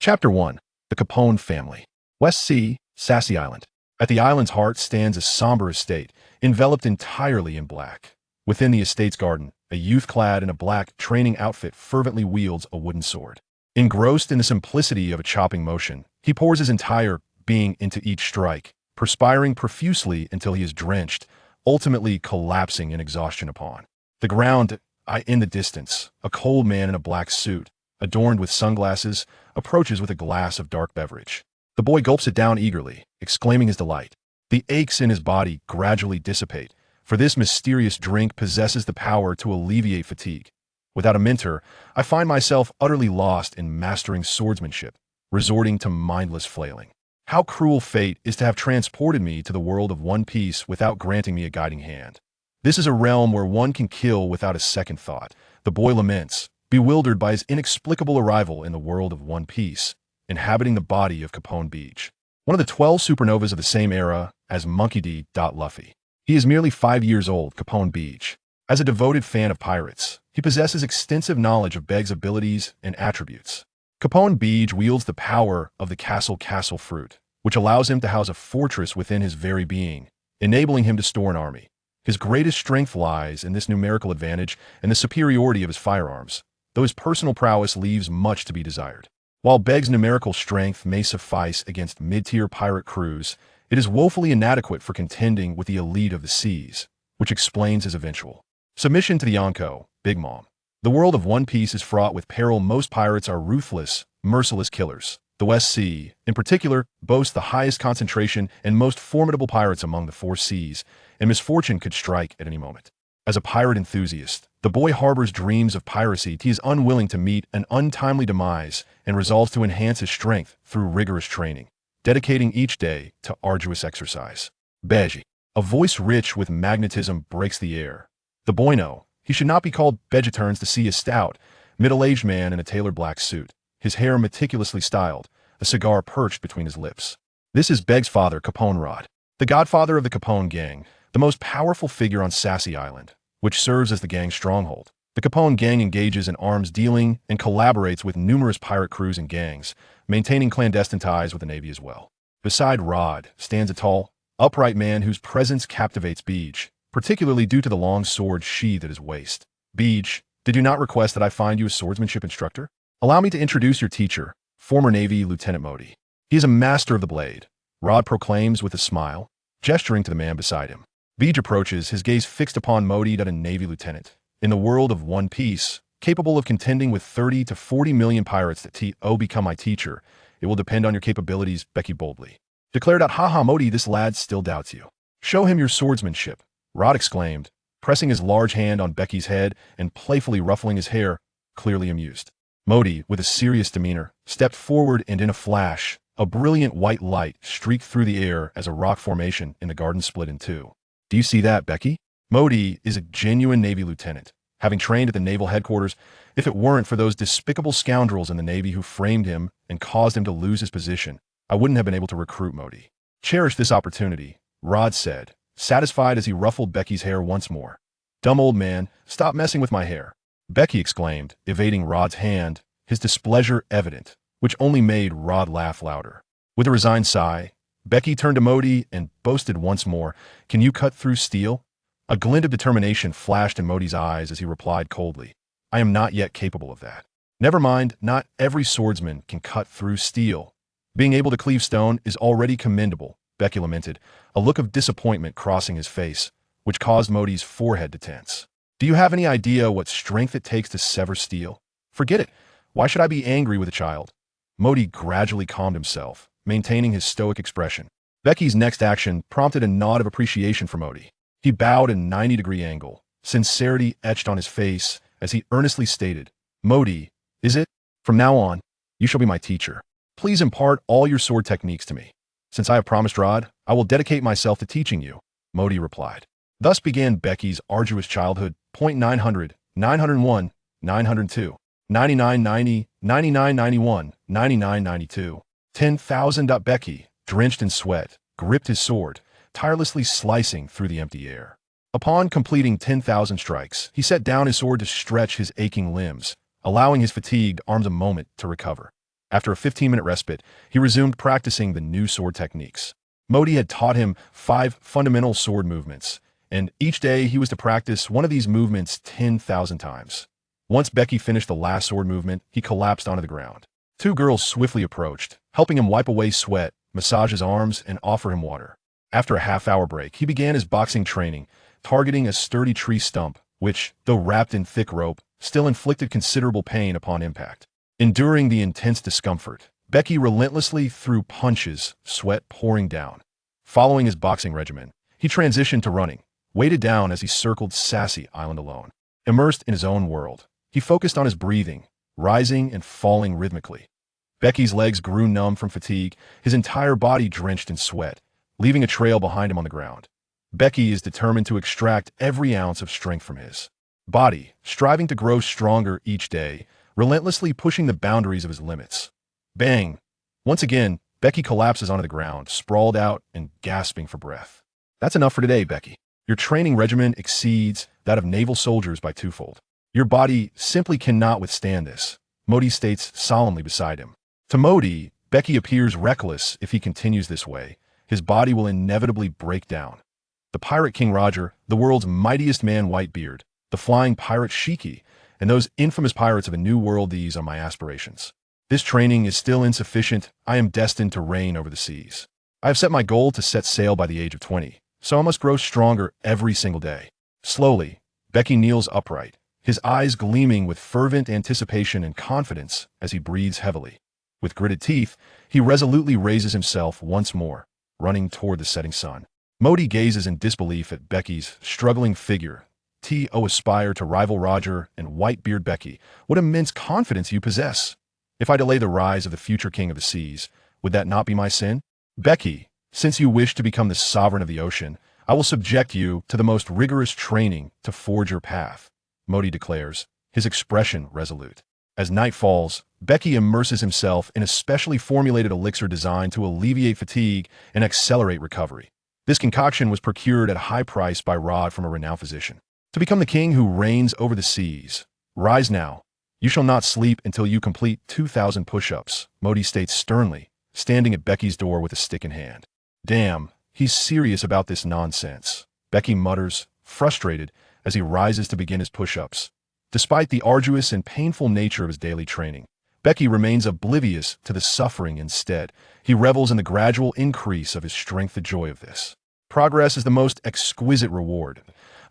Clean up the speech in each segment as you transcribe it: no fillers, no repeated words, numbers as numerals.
Chapter 1. The Capone Family. West Sea, Sassy Island. At the island's heart stands a somber estate, enveloped entirely in black. Within the estate's garden, a youth clad in a black training outfit fervently wields a wooden sword. Engrossed in the simplicity of a chopping motion, he pours his entire being into each strike, perspiring profusely until he is drenched, ultimately collapsing in exhaustion upon the ground. In the distance, a cold man in a black suit, adorned with sunglasses, approaches with a glass of dark beverage. The boy gulps it down eagerly, exclaiming his delight. The aches in his body gradually dissipate, for this mysterious drink possesses the power to alleviate fatigue. Without a mentor, I find myself utterly lost in mastering swordsmanship, resorting to mindless flailing. How cruel fate is to have transported me to the world of One Piece without granting me a guiding hand. This is a realm where one can kill without a second thought, the boy laments, bewildered by his inexplicable arrival in the world of One Piece, inhabiting the body of Capone Bege, one of the 12 supernovas of the same era as Monkey D. Luffy. He is merely 5 years old, Capone Bege. As a devoted fan of pirates, he possesses extensive knowledge of Bege's abilities and attributes. Capone Bege wields the power of the castle fruit, which allows him to house a fortress within his very being, enabling him to store an army. His greatest strength lies in this numerical advantage and the superiority of his firearms, though his personal prowess leaves much to be desired. While Bege's numerical strength may suffice against mid-tier pirate crews, it is woefully inadequate for contending with the elite of the seas, which explains his eventual submission to the Yonko, Big Mom. The world of One Piece is fraught with peril. Most pirates are ruthless, merciless killers. The West Sea, in particular, boasts the highest concentration and most formidable pirates among the 4 seas, and misfortune could strike at any moment. As a pirate enthusiast, the boy harbors dreams of piracy. He is unwilling to meet an untimely demise and resolves to enhance his strength through rigorous training, dedicating each day to arduous exercise. Bege. A voice rich with magnetism breaks the air. The boy knows he should not be called Bege. Turns to see a stout, middle-aged man in a tailored black suit, his hair meticulously styled, a cigar perched between his lips. This is Bege's father, Capone Rod, the godfather of the Capone gang, the most powerful figure on Sassy Island, which serves as the gang's stronghold. The Capone gang engages in arms dealing and collaborates with numerous pirate crews and gangs, maintaining clandestine ties with the Navy as well. Beside Rod stands a tall, upright man whose presence captivates Bege, particularly due to the long sword sheathed at his waist. Bege, did you not request that I find you a swordsmanship instructor? Allow me to introduce your teacher, former Navy Lieutenant Modi. He is a master of the blade, Rod proclaims with a smile, gesturing to the man beside him. Bege approaches, his gaze fixed upon Modi, a Navy lieutenant. In the world of One Piece, capable of contending with 30 to 40 million pirates that become my teacher, it will depend on your capabilities, Bege boldly declared out. Haha, Modi, this lad still doubts you. Show him your swordsmanship, Rod exclaimed, pressing his large hand on Bege's head and playfully ruffling his hair, clearly amused. Modi, with a serious demeanor, stepped forward, and in a flash, a brilliant white light streaked through the air as a rock formation in the garden split in two. Do you see that, Bege? Modi is a genuine Navy lieutenant, having trained at the naval headquarters. If it weren't for those despicable scoundrels in the Navy who framed him and caused him to lose his position, I wouldn't have been able to recruit Modi. Cherish this opportunity, Rod said, satisfied as he ruffled Bege's hair once more. Dumb old man, stop messing with my hair, Bege exclaimed, evading Rod's hand, his displeasure evident, which only made Rod laugh louder. With a resigned sigh, Bege turned to Modi and boasted once more, "Can you cut through steel?" A glint of determination flashed in Modi's eyes as he replied coldly, "I am not yet capable of that." Never mind, not every swordsman can cut through steel. Being able to cleave stone is already commendable, Bege lamented, a look of disappointment crossing his face, which caused Modi's forehead to tense. Do you have any idea what strength it takes to sever steel? Forget it. Why should I be angry with a child? Modi gradually calmed himself, maintaining his stoic expression. Bege's next action prompted a nod of appreciation for Modi. He bowed at a 90-degree angle, sincerity etched on his face as he earnestly stated, "Modi, is it? From now on, you shall be my teacher. Please impart all your sword techniques to me. Since I have promised Rod, I will dedicate myself to teaching you," Modi replied. Thus began Bege's arduous childhood. 900, 901, 902, 9990, 9991, 9992. 10,000. Bege, drenched in sweat, gripped his sword, tirelessly slicing through the empty air. Upon completing 10,000 strikes, he set down his sword to stretch his aching limbs, allowing his fatigued arms a moment to recover. After a 15-minute respite, he resumed practicing the new sword techniques. Modi had taught him 5 fundamental sword movements, and each day he was to practice one of these movements 10,000 times. Once Bege finished the last sword movement, he collapsed onto the ground. 2 girls swiftly approached, helping him wipe away sweat, massage his arms, and offer him water. After a half-hour break, he began his boxing training, targeting a sturdy tree stump, which, though wrapped in thick rope, still inflicted considerable pain upon impact. Enduring the intense discomfort, Bege relentlessly threw punches, sweat pouring down. Following his boxing regimen, he transitioned to running, weighted down as he circled Sassy Island alone. Immersed in his own world, he focused on his breathing, rising and falling rhythmically. Bege's legs grew numb from fatigue, his entire body drenched in sweat, leaving a trail behind him on the ground. Bege is determined to extract every ounce of strength from his body, striving to grow stronger each day, relentlessly pushing the boundaries of his limits. Bang! Once again, Bege collapses onto the ground, sprawled out and gasping for breath. That's enough for today, Bege. Your training regimen exceeds that of naval soldiers by 2-fold. Your body simply cannot withstand this, Modi states solemnly beside him. To Modi, Bege appears reckless if he continues this way. His body will inevitably break down. The pirate King Roger, the world's mightiest man Whitebeard, the flying pirate Shiki, and those infamous pirates of a new world, these are my aspirations. This training is still insufficient. I am destined to reign over the seas. I have set my goal to set sail by the age of 20, so I must grow stronger every single day. Slowly, Bege kneels upright, his eyes gleaming with fervent anticipation and confidence as he breathes heavily. With gritted teeth, he resolutely raises himself once more, running toward the setting sun. Modi gazes in disbelief at Bege's struggling figure. T.O. aspire to rival Roger and Whitebeard Bege. What immense confidence you possess. If I delay the rise of the future king of the seas, would that not be my sin? Bege, since you wish to become the sovereign of the ocean, I will subject you to the most rigorous training to forge your path, Modi declares, his expression resolute. As night falls, Bege immerses himself in a specially formulated elixir designed to alleviate fatigue and accelerate recovery. This concoction was procured at a high price by Rod from a renowned physician. To become the king who reigns over the seas, rise now. You shall not sleep until you complete 2,000 push-ups, Modi states sternly, standing at Bege's door with a stick in hand. Damn, he's serious about this nonsense, Bege mutters, frustrated, as he rises to begin his push-ups. Despite the arduous and painful nature of his daily training, Bege remains oblivious to the suffering instead. He revels in the gradual increase of his strength, the joy of this. Progress is the most exquisite reward.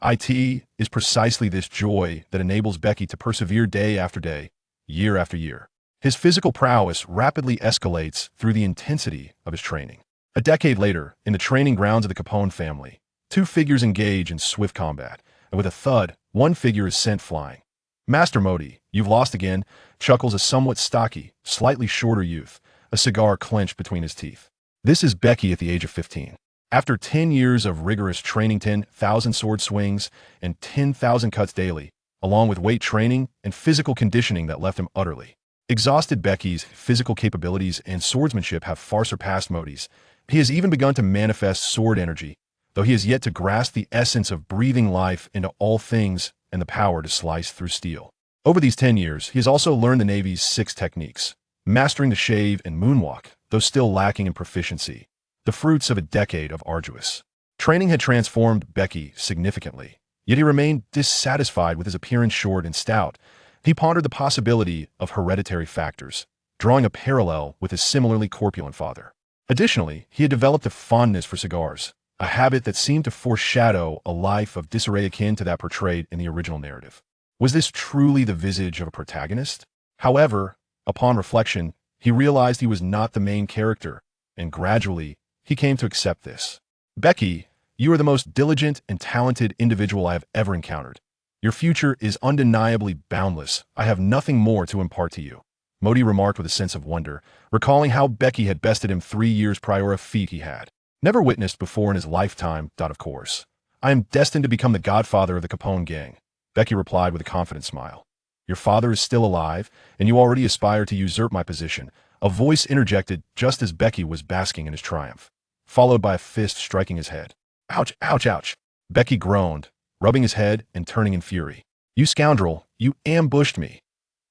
It is precisely this joy that enables Bege to persevere day after day, year after year. His physical prowess rapidly escalates through the intensity of his training. A decade later, in the training grounds of the Capone family, 2 figures engage in swift combat, and with a thud, one figure is sent flying. Master Modi, you've lost again, chuckles a somewhat stocky, slightly shorter youth, a cigar clenched between his teeth. This is Bege at the age of 15. After 10 years of rigorous training, 10,000 sword swings, and 10,000 cuts daily, along with weight training and physical conditioning that left him utterly exhausted, Bege's physical capabilities and swordsmanship have far surpassed Modi's. He has even begun to manifest sword energy, though he has yet to grasp the essence of breathing life into all things and the power to slice through steel. Over these 10 years, he has also learned the Navy's 6 techniques, mastering the shave and moonwalk, though still lacking in proficiency. The fruits of a decade of arduous training had transformed Bege significantly, yet he remained dissatisfied with his appearance short and stout. He pondered the possibility of hereditary factors, drawing a parallel with his similarly corpulent father. Additionally, he had developed a fondness for cigars, a habit that seemed to foreshadow a life of disarray akin to that portrayed in the original narrative. Was this truly the visage of a protagonist? However, upon reflection, he realized he was not the main character, and gradually, he came to accept this. Bege, you are the most diligent and talented individual I have ever encountered. Your future is undeniably boundless. I have nothing more to impart to you, Modi remarked with a sense of wonder, recalling how Bege had bested him 3 years prior, a feat he had never witnessed before in his lifetime. Of course, I am destined to become the godfather of the Capone gang, Bege replied with a confident smile. Your father is still alive, and you already aspire to usurp my position, a voice interjected just as Bege was basking in his triumph, followed by a fist striking his head. Ouch, ouch, ouch, Bege groaned, rubbing his head and turning in fury. You scoundrel, you ambushed me.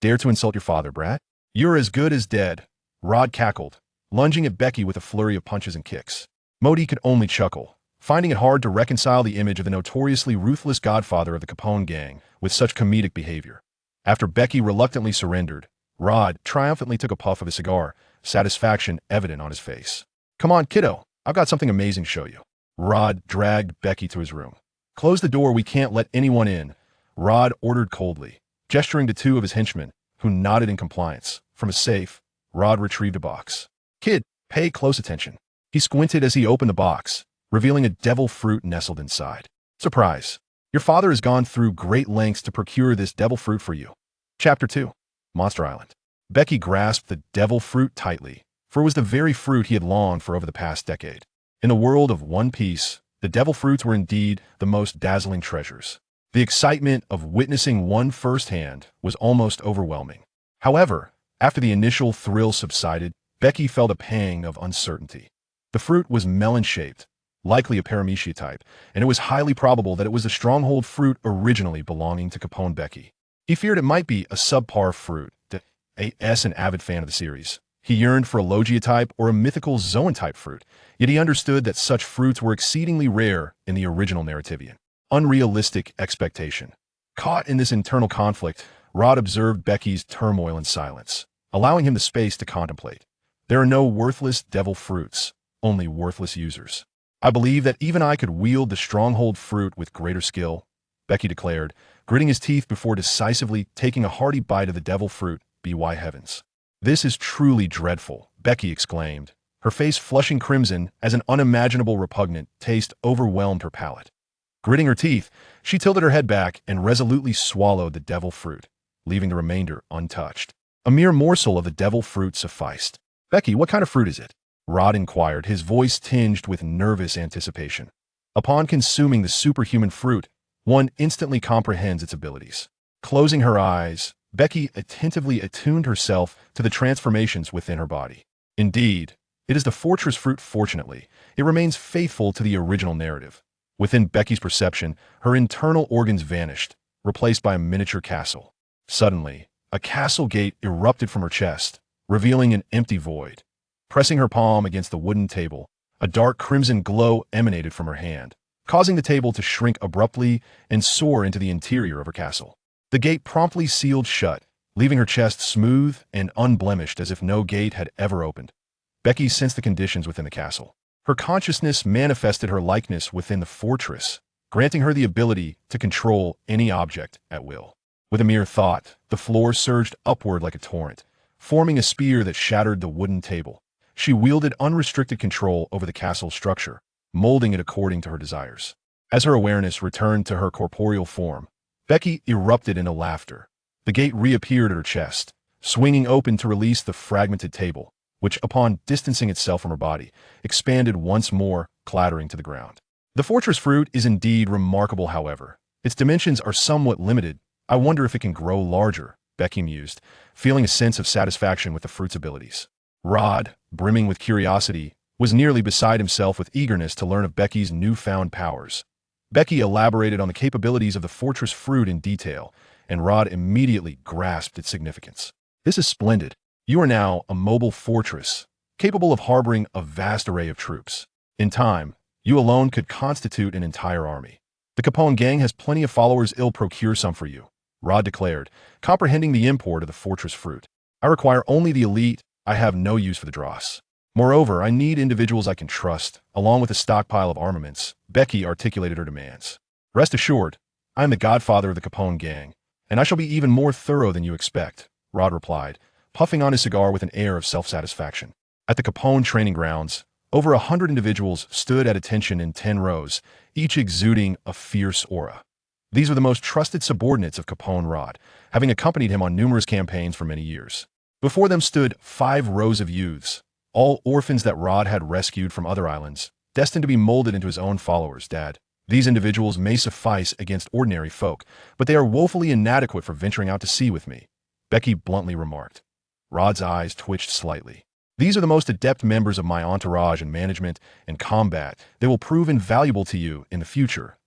Dare to insult your father, brat? You're as good as dead, Rod cackled, lunging at Becky with a flurry of punches and kicks. Modi could only chuckle, finding it hard to reconcile the image of the notoriously ruthless godfather of the Capone gang with such comedic behavior. After Becky reluctantly surrendered, Rod triumphantly took a puff of his cigar, satisfaction evident on his face. "Come on, kiddo, I've got something amazing to show you." Rod dragged Becky to his room. "Close the door, we can't let anyone in," Rod ordered coldly, gesturing to two of his henchmen, who nodded in compliance. From a safe, Rod retrieved a box. "Kid, pay close attention." He squinted as he opened the box, revealing a devil fruit nestled inside. "Surprise! Your father has gone through great lengths to procure this devil fruit for you." Chapter 2. Monster Island. Becky grasped the devil fruit tightly, for it was the very fruit he had longed for over the past decade. In the world of One Piece, the devil fruits were indeed the most dazzling treasures. The excitement of witnessing one firsthand was almost overwhelming. However, after the initial thrill subsided, Becky felt a pang of uncertainty. The fruit was melon-shaped, likely a paramecia type, and it was highly probable that it was the stronghold fruit originally belonging to Caponebeque. He feared it might be a subpar fruit. An avid fan of the series, he yearned for a Logia type or a mythical Zoan type fruit, yet he understood that such fruits were exceedingly rare in the original Narrativian. Unrealistic expectation. Caught in this internal conflict, Rod observed Becky's turmoil in silence, allowing him the space to contemplate. There are no worthless devil fruits, only worthless users. "I believe that even I could wield the stronghold fruit with greater skill," Becky declared, gritting his teeth before decisively taking a hearty bite of the devil fruit. By heavens. "This is truly dreadful," Becky exclaimed, her face flushing crimson as an unimaginable repugnant taste overwhelmed her palate. Gritting her teeth, she tilted her head back and resolutely swallowed the devil fruit, leaving the remainder untouched. A mere morsel of the devil fruit sufficed. "Becky, what kind of fruit is it?" Rod inquired, his voice tinged with nervous anticipation. Upon consuming the superhuman fruit, one instantly comprehends its abilities. Closing her eyes, Becky attentively attuned herself to the transformations within her body. Indeed, it is the fortress fruit. Fortunately, it remains faithful to the original narrative. Within Becky's perception, her internal organs vanished, replaced by a miniature castle. Suddenly, a castle gate erupted from her chest, revealing an empty void. Pressing her palm against the wooden table, a dark crimson glow emanated from her hand, causing the table to shrink abruptly and soar into the interior of her castle. The gate promptly sealed shut, leaving her chest smooth and unblemished as if no gate had ever opened. Becky sensed the conditions within the castle. Her consciousness manifested her likeness within the fortress, granting her the ability to control any object at will. With a mere thought, the floor surged upward like a torrent, forming a spear that shattered the wooden table. She wielded unrestricted control over the castle's structure, molding it according to her desires. As her awareness returned to her corporeal form, Becky erupted into laughter. The gate reappeared at her chest, swinging open to release the fragmented table, which, upon distancing itself from her body, expanded once more, clattering to the ground. The fortress fruit is indeed remarkable, however. Its dimensions are somewhat limited. I wonder if it can grow larger, Becky mused, feeling a sense of satisfaction with the fruit's abilities. Rod, brimming with curiosity, was nearly beside himself with eagerness to learn of Becky's newfound powers. Becky elaborated on the capabilities of the fortress fruit in detail, and Rod immediately grasped its significance. "This is splendid. You are now a mobile fortress, capable of harboring a vast array of troops. In time, you alone could constitute an entire army. The Capone gang has plenty of followers. I'll procure some for you," Rod declared, comprehending the import of the fortress fruit. "I require only the elite. I have no use for the dross. Moreover, I need individuals I can trust, along with a stockpile of armaments." Becky articulated her demands. "Rest assured, I am the godfather of the Capone gang, and I shall be even more thorough than you expect," Rod replied, puffing on his cigar with an air of self-satisfaction. At the Capone training grounds, over 100 individuals stood at attention in 10 rows, each exuding a fierce aura. These were the most trusted subordinates of Capone Rod, having accompanied him on numerous campaigns for many years. Before them stood 5 rows of youths, all orphans that Rod had rescued from other islands, destined to be molded into his own followers. "Dad, these individuals may suffice against ordinary folk, but they are woefully inadequate for venturing out to sea with me," Becky bluntly remarked. Rod's eyes twitched slightly. "These are the most adept members of my entourage in management and combat. They will prove invaluable to you in the future.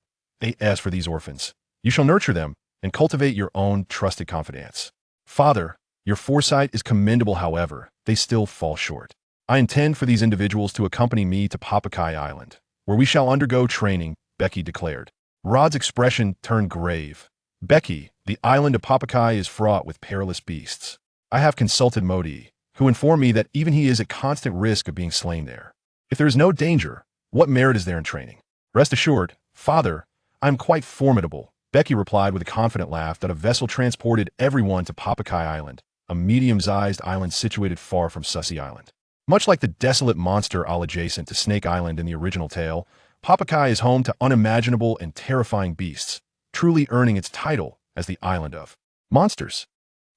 As for these orphans, you shall nurture them and cultivate your own trusted confidants." "Father, Your foresight is commendable, however, they still fall short. I intend for these individuals to accompany me to Papakai Island, where we shall undergo training, Becky declared. Rod's expression turned grave. Becky, the island of Papakai is fraught with perilous beasts. I have consulted Modi, who informed me that even he is at constant risk of being slain there. If there is no danger, what merit is there in training? Rest assured, Father, I am quite formidable, Becky replied with a confident laugh that a vessel transported everyone to Papakai Island, a medium-sized island situated far from Sussy Island. Much like the desolate monster isle adjacent to Snake Island in the original tale, Papakai is home to unimaginable and terrifying beasts, truly earning its title as the Island of Monsters.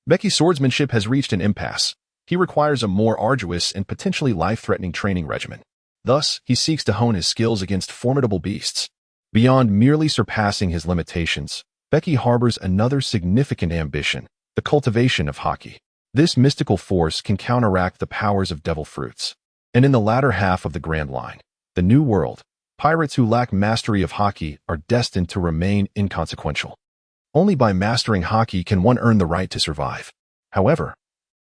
Becky's swordsmanship has reached an impasse. He requires a more arduous and potentially life-threatening training regimen. Thus, he seeks to hone his skills against formidable beasts. Beyond merely surpassing his limitations, Becky harbors another significant ambition, the cultivation of haki. This mystical force can counteract the powers of devil fruits. And in the latter half of the Grand Line, the New World, pirates who lack mastery of haki are destined to remain inconsequential. Only by mastering haki can one earn the right to survive. However,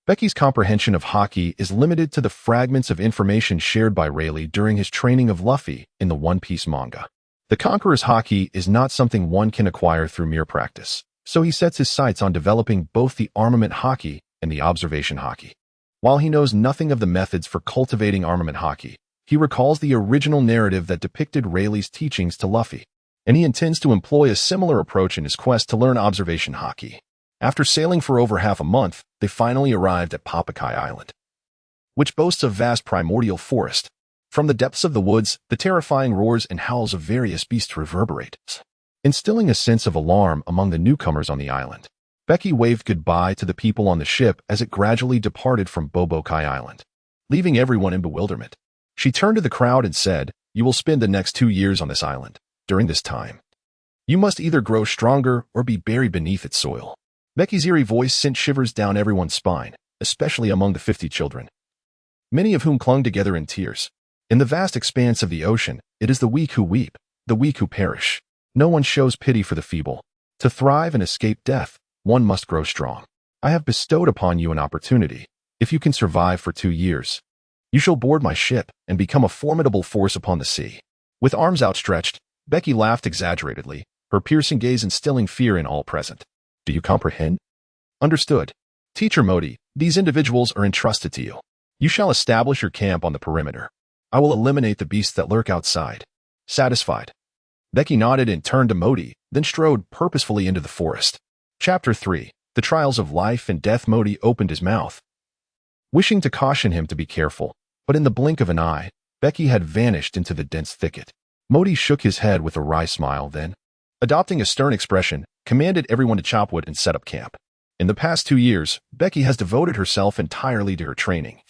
Becky's comprehension of haki is limited to the fragments of information shared by Rayleigh during his training of Luffy in the One Piece manga. The Conqueror's haki is not something one can acquire through mere practice, so he sets his sights on developing both the armament haki and the observation haki. While he knows nothing of the methods for cultivating armament haki, he recalls the original narrative that depicted Rayleigh's teachings to Luffy, and he intends to employ a similar approach in his quest to learn observation haki. After sailing for over half a month, they finally arrived at Papakai Island, which boasts a vast primordial forest. From the depths of the woods, the terrifying roars and howls of various beasts reverberate, instilling a sense of alarm among the newcomers on the island. Becky waved goodbye to the people on the ship as it gradually departed from Bobokai Island, leaving everyone in bewilderment. She turned to the crowd and said, "You will spend the next 2 years on this island. During this time, you must either grow stronger or be buried beneath its soil." Becky's eerie voice sent shivers down everyone's spine, especially among the 50 children, many of whom clung together in tears. In the vast expanse of the ocean, it is the weak who weep, the weak who perish. No one shows pity for the feeble. To thrive and escape death, one must grow strong. I have bestowed upon you an opportunity. If you can survive for 2 years, you shall board my ship and become a formidable force upon the sea. With arms outstretched, Becky laughed exaggeratedly, her piercing gaze instilling fear in all present. Do you comprehend? Understood. Teacher Modi, these individuals are entrusted to you. You shall establish your camp on the perimeter. I will eliminate the beasts that lurk outside. Satisfied? Becky nodded and turned to Modi, then strode purposefully into the forest. Chapter 3. The Trials of Life and Death. Modi opened his mouth, wishing to caution him to be careful, but in the blink of an eye, Becky had vanished into the dense thicket. Modi shook his head with a wry smile, then, adopting a stern expression, commanded everyone to chop wood and set up camp. In the past 2 years, Becky has devoted herself entirely to her training,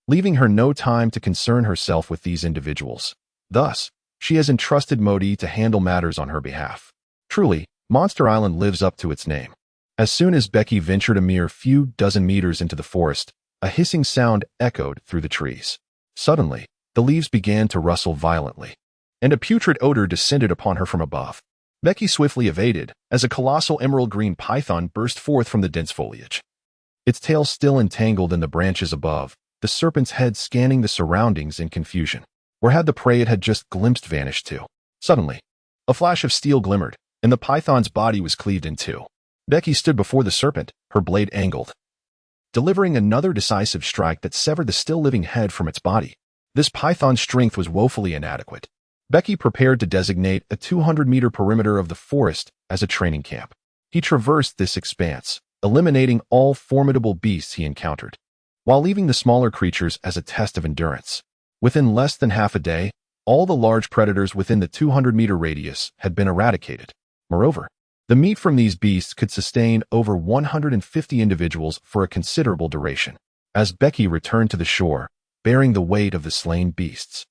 leaving her no time to concern herself with these individuals. Thus, she has entrusted Modi to handle matters on her behalf. Truly, Monster Island lives up to its name. As soon as Becky ventured a mere few dozen meters into the forest, a hissing sound echoed through the trees. Suddenly, the leaves began to rustle violently, and a putrid odor descended upon her from above. Becky swiftly evaded as a colossal emerald-green python burst forth from the dense foliage. Its tail still entangled in the branches above, the serpent's head scanning the surroundings in confusion. Where had the prey it had just glimpsed vanished to? Suddenly, a flash of steel glimmered, and the python's body was cleaved in two. Becky stood before the serpent, her blade angled, delivering another decisive strike that severed the still-living head from its body. This python's strength was woefully inadequate. Becky prepared to designate a 200-meter perimeter of the forest as a training camp. He traversed this expanse, eliminating all formidable beasts he encountered, while leaving the smaller creatures as a test of endurance. Within less than half a day, all the large predators within the 200-meter radius had been eradicated. Moreover, the meat from these beasts could sustain over 150 individuals for a considerable duration. As Becky returned to the shore, bearing the weight of the slain beasts,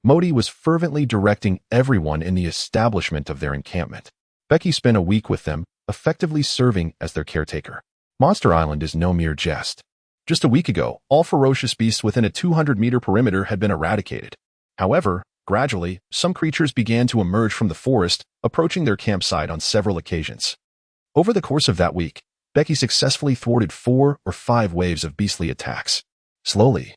Modi was fervently directing everyone in the establishment of their encampment. Becky spent a week with them, effectively serving as their caretaker. Monster Island is no mere jest. Just a week ago, all ferocious beasts within a 200-meter perimeter had been eradicated. However, gradually, some creatures began to emerge from the forest, approaching their campsite on several occasions. Over the course of that week, Becky successfully thwarted 4 or 5 waves of beastly attacks. Slowly,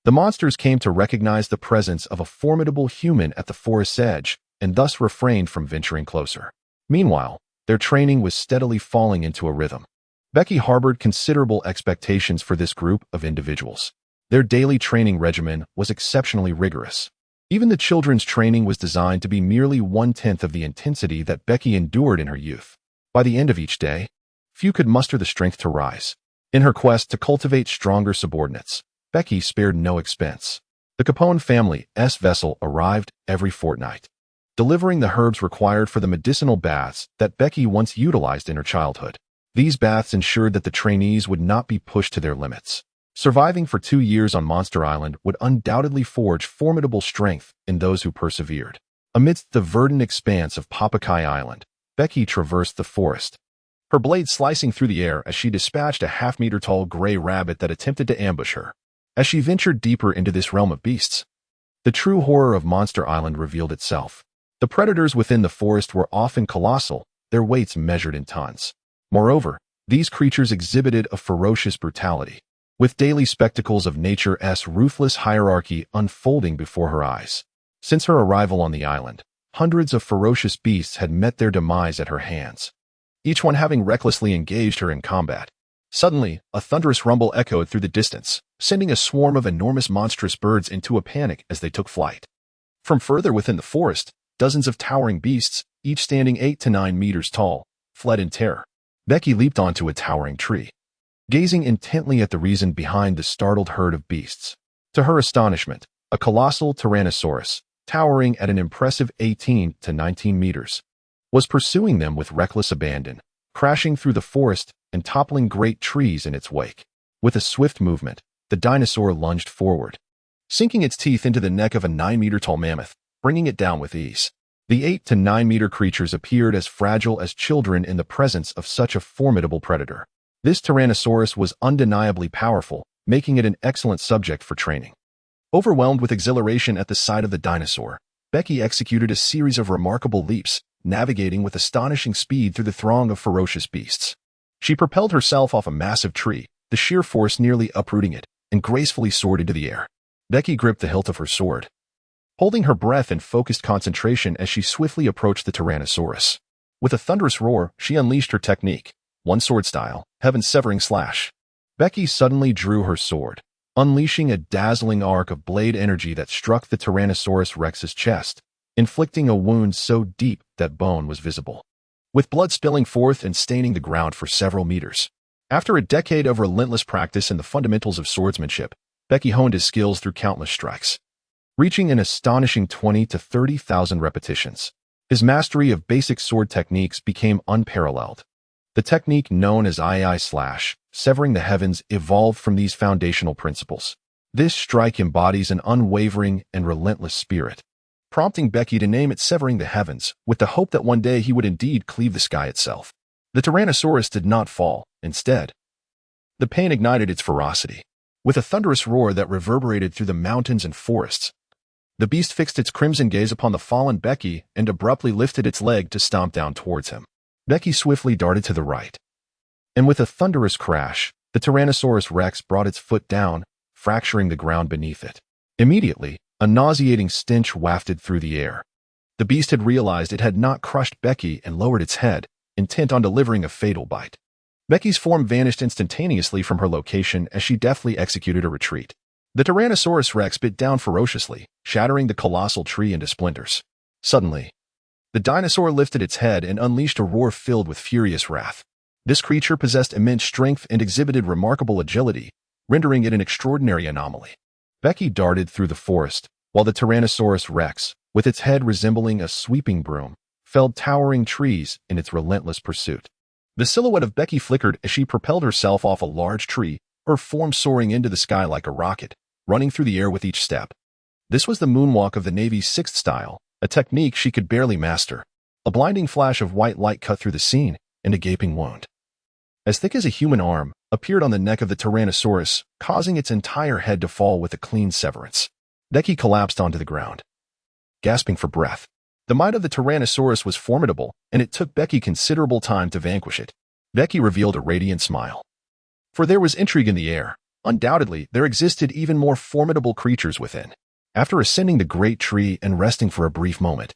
the monsters came to recognize the presence of a formidable human at the forest's edge and thus refrained from venturing closer. Meanwhile, their training was steadily falling into a rhythm. Becky harbored considerable expectations for this group of individuals. Their daily training regimen was exceptionally rigorous. Even the children's training was designed to be merely 1/10 of the intensity that Becky endured in her youth. By the end of each day, few could muster the strength to rise. In her quest to cultivate stronger subordinates, Becky spared no expense. The Capone family's vessel arrived every fortnight, delivering the herbs required for the medicinal baths that Becky once utilized in her childhood. These baths ensured that the trainees would not be pushed to their limits. Surviving for 2 years on Monster Island would undoubtedly forge formidable strength in those who persevered. Amidst the verdant expanse of Caponebeque Island, Becky traversed the forest, her blade slicing through the air as she dispatched a half-meter-tall gray rabbit that attempted to ambush her. As she ventured deeper into this realm of beasts, the true horror of Monster Island revealed itself. The predators within the forest were often colossal, their weights measured in tons. Moreover, these creatures exhibited a ferocious brutality, with daily spectacles of nature's ruthless hierarchy unfolding before her eyes. Since her arrival on the island, hundreds of ferocious beasts had met their demise at her hands, each one having recklessly engaged her in combat. Suddenly, a thunderous rumble echoed through the distance, sending a swarm of enormous monstrous birds into a panic as they took flight. From further within the forest, dozens of towering beasts, each standing 8 to 9 meters tall, fled in terror. Becky leaped onto a towering tree, gazing intently at the reason behind the startled herd of beasts. To her astonishment, a colossal Tyrannosaurus, towering at an impressive 18 to 19 meters, was pursuing them with reckless abandon, crashing through the forest and toppling great trees in its wake. With a swift movement, the dinosaur lunged forward, sinking its teeth into the neck of a 9-meter-tall mammoth, bringing it down with ease. The 8 to 9-meter creatures appeared as fragile as children in the presence of such a formidable predator. This Tyrannosaurus was undeniably powerful, making it an excellent subject for training. Overwhelmed with exhilaration at the sight of the dinosaur, Becky executed a series of remarkable leaps, navigating with astonishing speed through the throng of ferocious beasts. She propelled herself off a massive tree, the sheer force nearly uprooting it, and gracefully soared into the air. Becky gripped the hilt of her sword, holding her breath in focused concentration as she swiftly approached the Tyrannosaurus. With a thunderous roar, she unleashed her technique, one sword style, heaven-severing slash. Becky suddenly drew her sword, unleashing a dazzling arc of blade energy that struck the Tyrannosaurus Rex's chest, inflicting a wound so deep that bone was visible, with blood spilling forth and staining the ground for several meters. After a decade of relentless practice in the fundamentals of swordsmanship, Becky honed his skills through countless strikes, reaching an astonishing 20 to 30,000 repetitions. His mastery of basic sword techniques became unparalleled. The technique known as II slash, severing the heavens, evolved from these foundational principles. This strike embodies an unwavering and relentless spirit, prompting Becky to name it Severing the Heavens, with the hope that one day he would indeed cleave the sky itself. The Tyrannosaurus did not fall. Instead, the pain ignited its ferocity. With a thunderous roar that reverberated through the mountains and forests, the beast fixed its crimson gaze upon the fallen Becky and abruptly lifted its leg to stomp down towards him. Becky swiftly darted to the right, and with a thunderous crash, the Tyrannosaurus Rex brought its foot down, fracturing the ground beneath it. Immediately, a nauseating stench wafted through the air. The beast had realized it had not crushed Becky and lowered its head, intent on delivering a fatal bite. Becky's form vanished instantaneously from her location as she deftly executed a retreat. The Tyrannosaurus Rex bit down ferociously, shattering the colossal tree into splinters. Suddenly, the dinosaur lifted its head and unleashed a roar filled with furious wrath. This creature possessed immense strength and exhibited remarkable agility, rendering it an extraordinary anomaly. Becky darted through the forest, while the Tyrannosaurus Rex, with its head resembling a sweeping broom, felled towering trees in its relentless pursuit. The silhouette of Becky flickered as she propelled herself off a large tree, her form soaring into the sky like a rocket, running through the air with each step. This was the moonwalk of the Navy's 6th style, a technique she could barely master. A blinding flash of white light cut through the scene, and a gaping wound, as thick as a human arm, appeared on the neck of the Tyrannosaurus, causing its entire head to fall with a clean severance. Becky collapsed onto the ground, gasping for breath. The might of the Tyrannosaurus was formidable, and it took Becky considerable time to vanquish it. Becky revealed a radiant smile. For there was intrigue in the air. Undoubtedly, there existed even more formidable creatures within. After ascending the great tree and resting for a brief moment,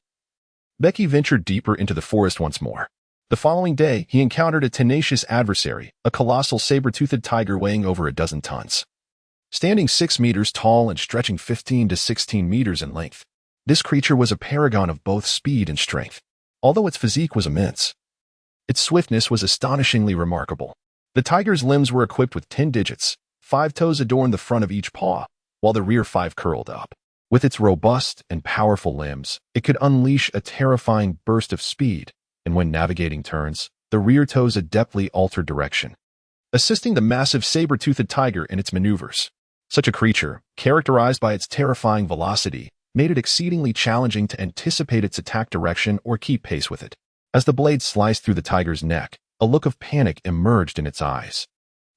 Becky ventured deeper into the forest once more. The following day, he encountered a tenacious adversary, a colossal saber-toothed tiger weighing over a dozen tons. Standing 6 meters tall and stretching 15 to 16 meters in length, this creature was a paragon of both speed and strength. Although its physique was immense, its swiftness was astonishingly remarkable. The tiger's limbs were equipped with 10 digits. 5 toes adorned the front of each paw, while the rear 5 curled up. With its robust and powerful limbs, it could unleash a terrifying burst of speed, and when navigating turns, the rear toes adeptly altered direction, assisting the massive saber-toothed tiger in its maneuvers. Such a creature, characterized by its terrifying velocity, made it exceedingly challenging to anticipate its attack direction or keep pace with it. As the blade sliced through the tiger's neck, a look of panic emerged in its eyes.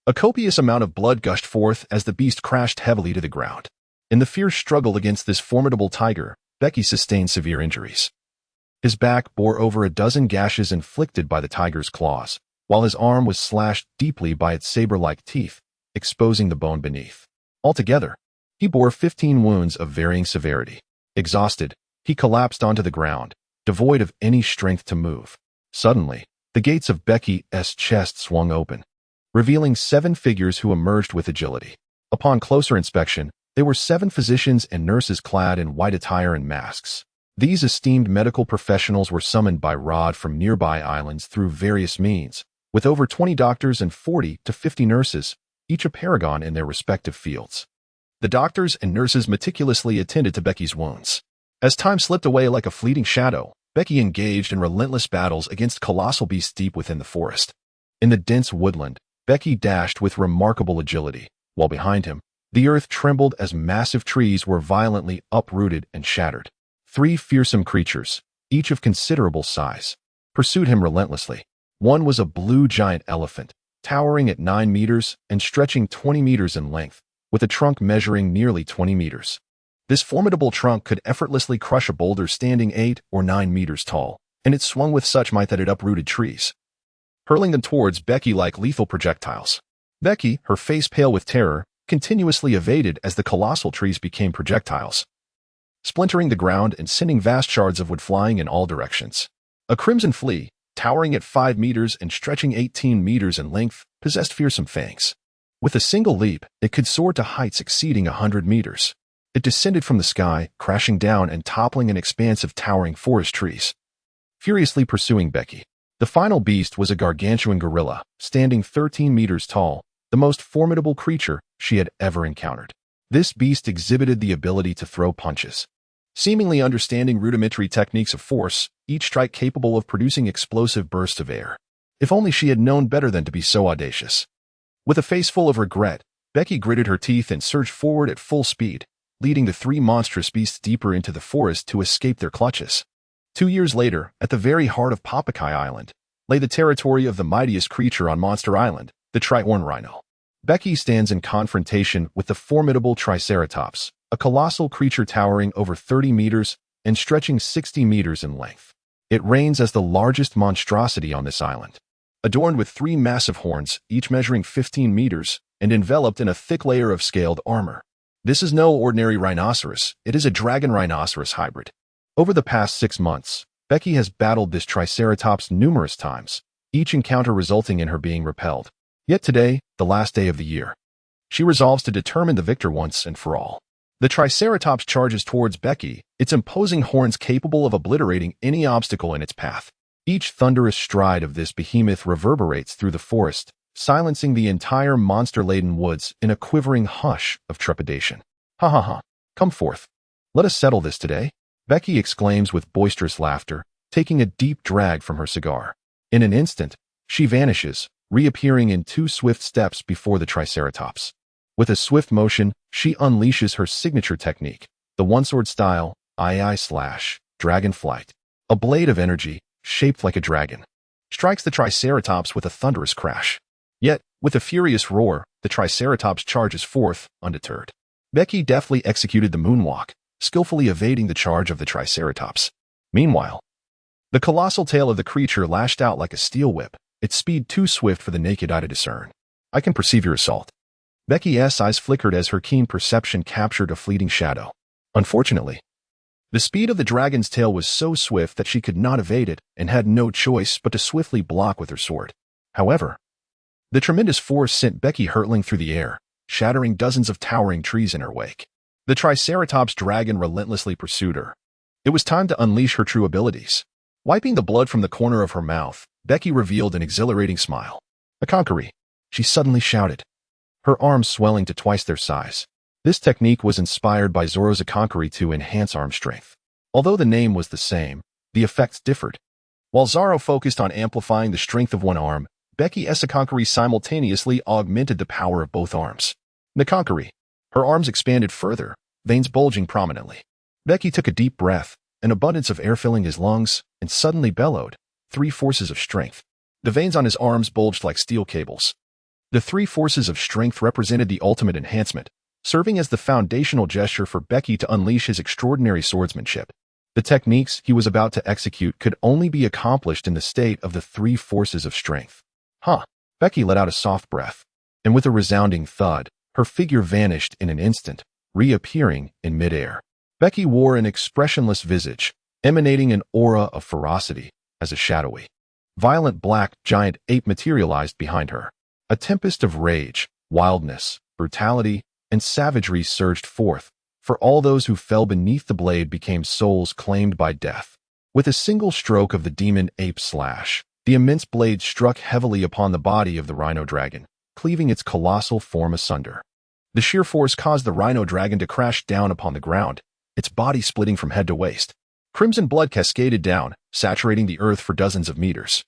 A copious amount of blood gushed forth as the beast crashed heavily to the ground. In the fierce struggle against this formidable tiger, Becky sustained severe injuries. His back bore over a dozen gashes inflicted by the tiger's claws, while his arm was slashed deeply by its saber-like teeth, exposing the bone beneath. Altogether, he bore 15 wounds of varying severity. Exhausted, he collapsed onto the ground, devoid of any strength to move. Suddenly, the gates of Becky's chest swung open, revealing 7 figures who emerged with agility. Upon closer inspection, they were 7 physicians and nurses clad in white attire and masks. These esteemed medical professionals were summoned by Rod from nearby islands through various means, with over 20 doctors and 40 to 50 nurses, each a paragon in their respective fields. The doctors and nurses meticulously attended to Becky's wounds. As time slipped away like a fleeting shadow, Becky engaged in relentless battles against colossal beasts deep within the forest. In the dense woodland, Becky dashed with remarkable agility, while behind him, the earth trembled as massive trees were violently uprooted and shattered. 3 fearsome creatures, each of considerable size, pursued him relentlessly. One was a blue giant elephant, towering at 9 meters and stretching 20 meters in length, with a trunk measuring nearly 20 meters. This formidable trunk could effortlessly crush a boulder standing 8 or 9 meters tall, and it swung with such might that it uprooted trees, hurling them towards Becky like lethal projectiles. Becky, her face pale with terror, continuously evaded as the colossal trees became projectiles, splintering the ground and sending vast shards of wood flying in all directions. A crimson flea, towering at 5 meters and stretching 18 meters in length, possessed fearsome fangs. With a single leap, it could soar to heights exceeding 100 meters. It descended from the sky, crashing down and toppling an expanse of towering forest trees, furiously pursuing Becky. The final beast was a gargantuan gorilla, standing 13 meters tall, the most formidable creature she had ever encountered. This beast exhibited the ability to throw punches, seemingly understanding rudimentary techniques of force, each strike capable of producing explosive bursts of air. If only she had known better than to be so audacious. With a face full of regret, Becky gritted her teeth and surged forward at full speed, leading the 3 monstrous beasts deeper into the forest to escape their clutches. 2 years later, at the very heart of Papakai Island, lay the territory of the mightiest creature on Monster Island, the trihorn rhino. Becky stands in confrontation with the formidable Triceratops, a colossal creature towering over 30 meters and stretching 60 meters in length. It reigns as the largest monstrosity on this island, adorned with 3 massive horns, each measuring 15 meters, and enveloped in a thick layer of scaled armor. This is no ordinary rhinoceros, it is a dragon-rhinoceros hybrid. Over the past 6 months, Becky has battled this Triceratops numerous times, each encounter resulting in her being repelled. Yet today, the last day of the year, she resolves to determine the victor once and for all. The Triceratops charges towards Becky, its imposing horns capable of obliterating any obstacle in its path. Each thunderous stride of this behemoth reverberates through the forest, silencing the entire monster-laden woods in a quivering hush of trepidation. Ha ha ha, come forth. Let us settle this today, Becky exclaims with boisterous laughter, taking a deep drag from her cigar. In an instant, she vanishes, reappearing in 2 swift steps before the Triceratops. With a swift motion, she unleashes her signature technique, the one-sword style, II/Dragon Flight. A blade of energy, shaped like a dragon, strikes the Triceratops with a thunderous crash. Yet, with a furious roar, the Triceratops charges forth, undeterred. Becky deftly executed the moonwalk, skillfully evading the charge of the Triceratops. Meanwhile, the colossal tail of the creature lashed out like a steel whip, its speed too swift for the naked eye to discern. I can perceive your assault. Becky's eyes flickered as her keen perception captured a fleeting shadow. Unfortunately, the speed of the dragon's tail was so swift that she could not evade it and had no choice but to swiftly block with her sword. However, the tremendous force sent Becky hurtling through the air, shattering dozens of towering trees in her wake. The Triceratops dragon relentlessly pursued her. It was time to unleash her true abilities. Wiping the blood from the corner of her mouth, Becky revealed an exhilarating smile. "A conqueror," she suddenly shouted, her arms swelling to twice their size. This technique was inspired by Zoro's Akankari to enhance arm strength. Although the name was the same, the effects differed. While Zoro focused on amplifying the strength of one arm, Becky's Akankari simultaneously augmented the power of both arms. Nakankari. Her arms expanded further, veins bulging prominently. Becky took a deep breath, an abundance of air filling his lungs, and suddenly bellowed, 3 forces of strength. The veins on his arms bulged like steel cables. The 3 forces of strength represented the ultimate enhancement, serving as the foundational gesture for Becky to unleash his extraordinary swordsmanship. The techniques he was about to execute could only be accomplished in the state of the 3 forces of strength. Becky let out a soft breath, and with a resounding thud, her figure vanished in an instant, reappearing in midair. Becky wore an expressionless visage, emanating an aura of ferocity, as a shadowy, violent black giant ape materialized behind her. A tempest of rage, wildness, brutality, and savagery surged forth, for all those who fell beneath the blade became souls claimed by death. With a single stroke of the demon ape slash, the immense blade struck heavily upon the body of the rhino dragon, cleaving its colossal form asunder. The sheer force caused the rhino dragon to crash down upon the ground, its body splitting from head to waist. Crimson blood cascaded down, saturating the earth for dozens of meters.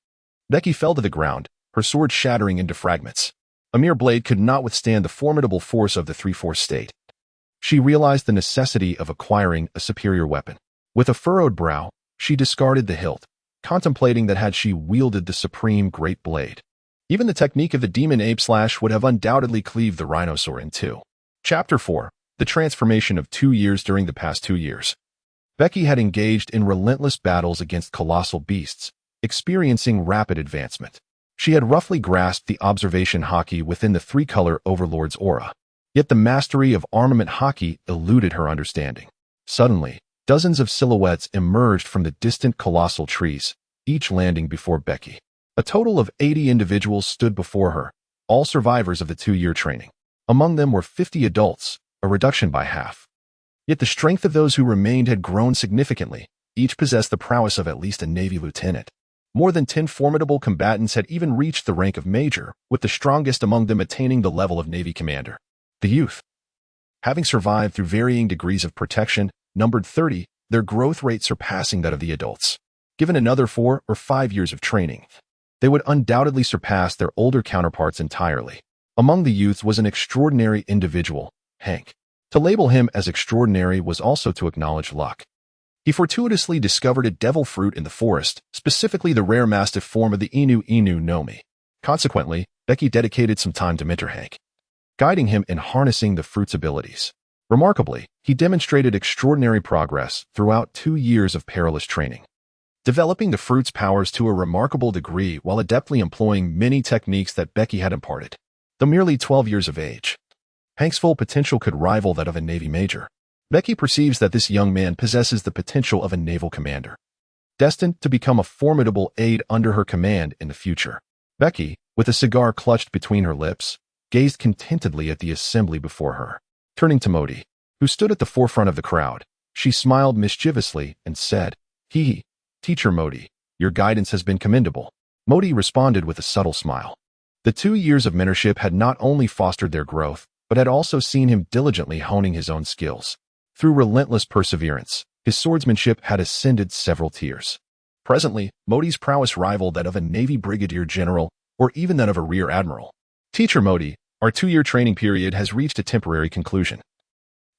Becky fell to the ground, her sword shattering into fragments. A mere blade could not withstand the formidable force of the 3-force state. She realized the necessity of acquiring a superior weapon. With a furrowed brow, she discarded the hilt, contemplating that had she wielded the supreme great blade, even the technique of the demon ape slash would have undoubtedly cleaved the rhinosaur in two. Chapter 4. The transformation of 2 years. During the past 2 years, Becky had engaged in relentless battles against colossal beasts, experiencing rapid advancement. She had roughly grasped the observation haki within the 3-color overlord's aura. Yet the mastery of armament haki eluded her understanding. Suddenly, dozens of silhouettes emerged from the distant colossal trees, each landing before Becky. A total of 80 individuals stood before her, all survivors of the 2-year training. Among them were 50 adults, a reduction by half. Yet the strength of those who remained had grown significantly. Each possessed the prowess of at least a Navy lieutenant. More than 10 formidable combatants had even reached the rank of major, with the strongest among them attaining the level of Navy commander. The youth, having survived through varying degrees of protection, numbered 30, their growth rate surpassing that of the adults. Given another 4 or 5 years of training, they would undoubtedly surpass their older counterparts entirely. Among the youths was an extraordinary individual, Hank. To label him as extraordinary was also to acknowledge luck. He fortuitously discovered a devil fruit in the forest, specifically the rare mastiff form of the Inu Nomi. Consequently, Becky dedicated some time to mentor Hank, guiding him in harnessing the fruit's abilities. Remarkably, he demonstrated extraordinary progress throughout 2 years of perilous training, developing the fruit's powers to a remarkable degree while adeptly employing many techniques that Becky had imparted. Though merely 12 years of age, Hank's full potential could rival that of a Navy major. Becky perceives that this young man possesses the potential of a naval commander, destined to become a formidable aide under her command in the future. Becky, with a cigar clutched between her lips, gazed contentedly at the assembly before her. Turning to Modi, who stood at the forefront of the crowd, she smiled mischievously and said, "Hee, Teacher Modi, your guidance has been commendable." Modi responded with a subtle smile. The 2 years of mentorship had not only fostered their growth, but had also seen him diligently honing his own skills. Through relentless perseverance, his swordsmanship had ascended several tiers. Presently, Modi's prowess rivaled that of a Navy brigadier general or even that of a rear admiral. "Teacher Modi, our 2-year training period has reached a temporary conclusion.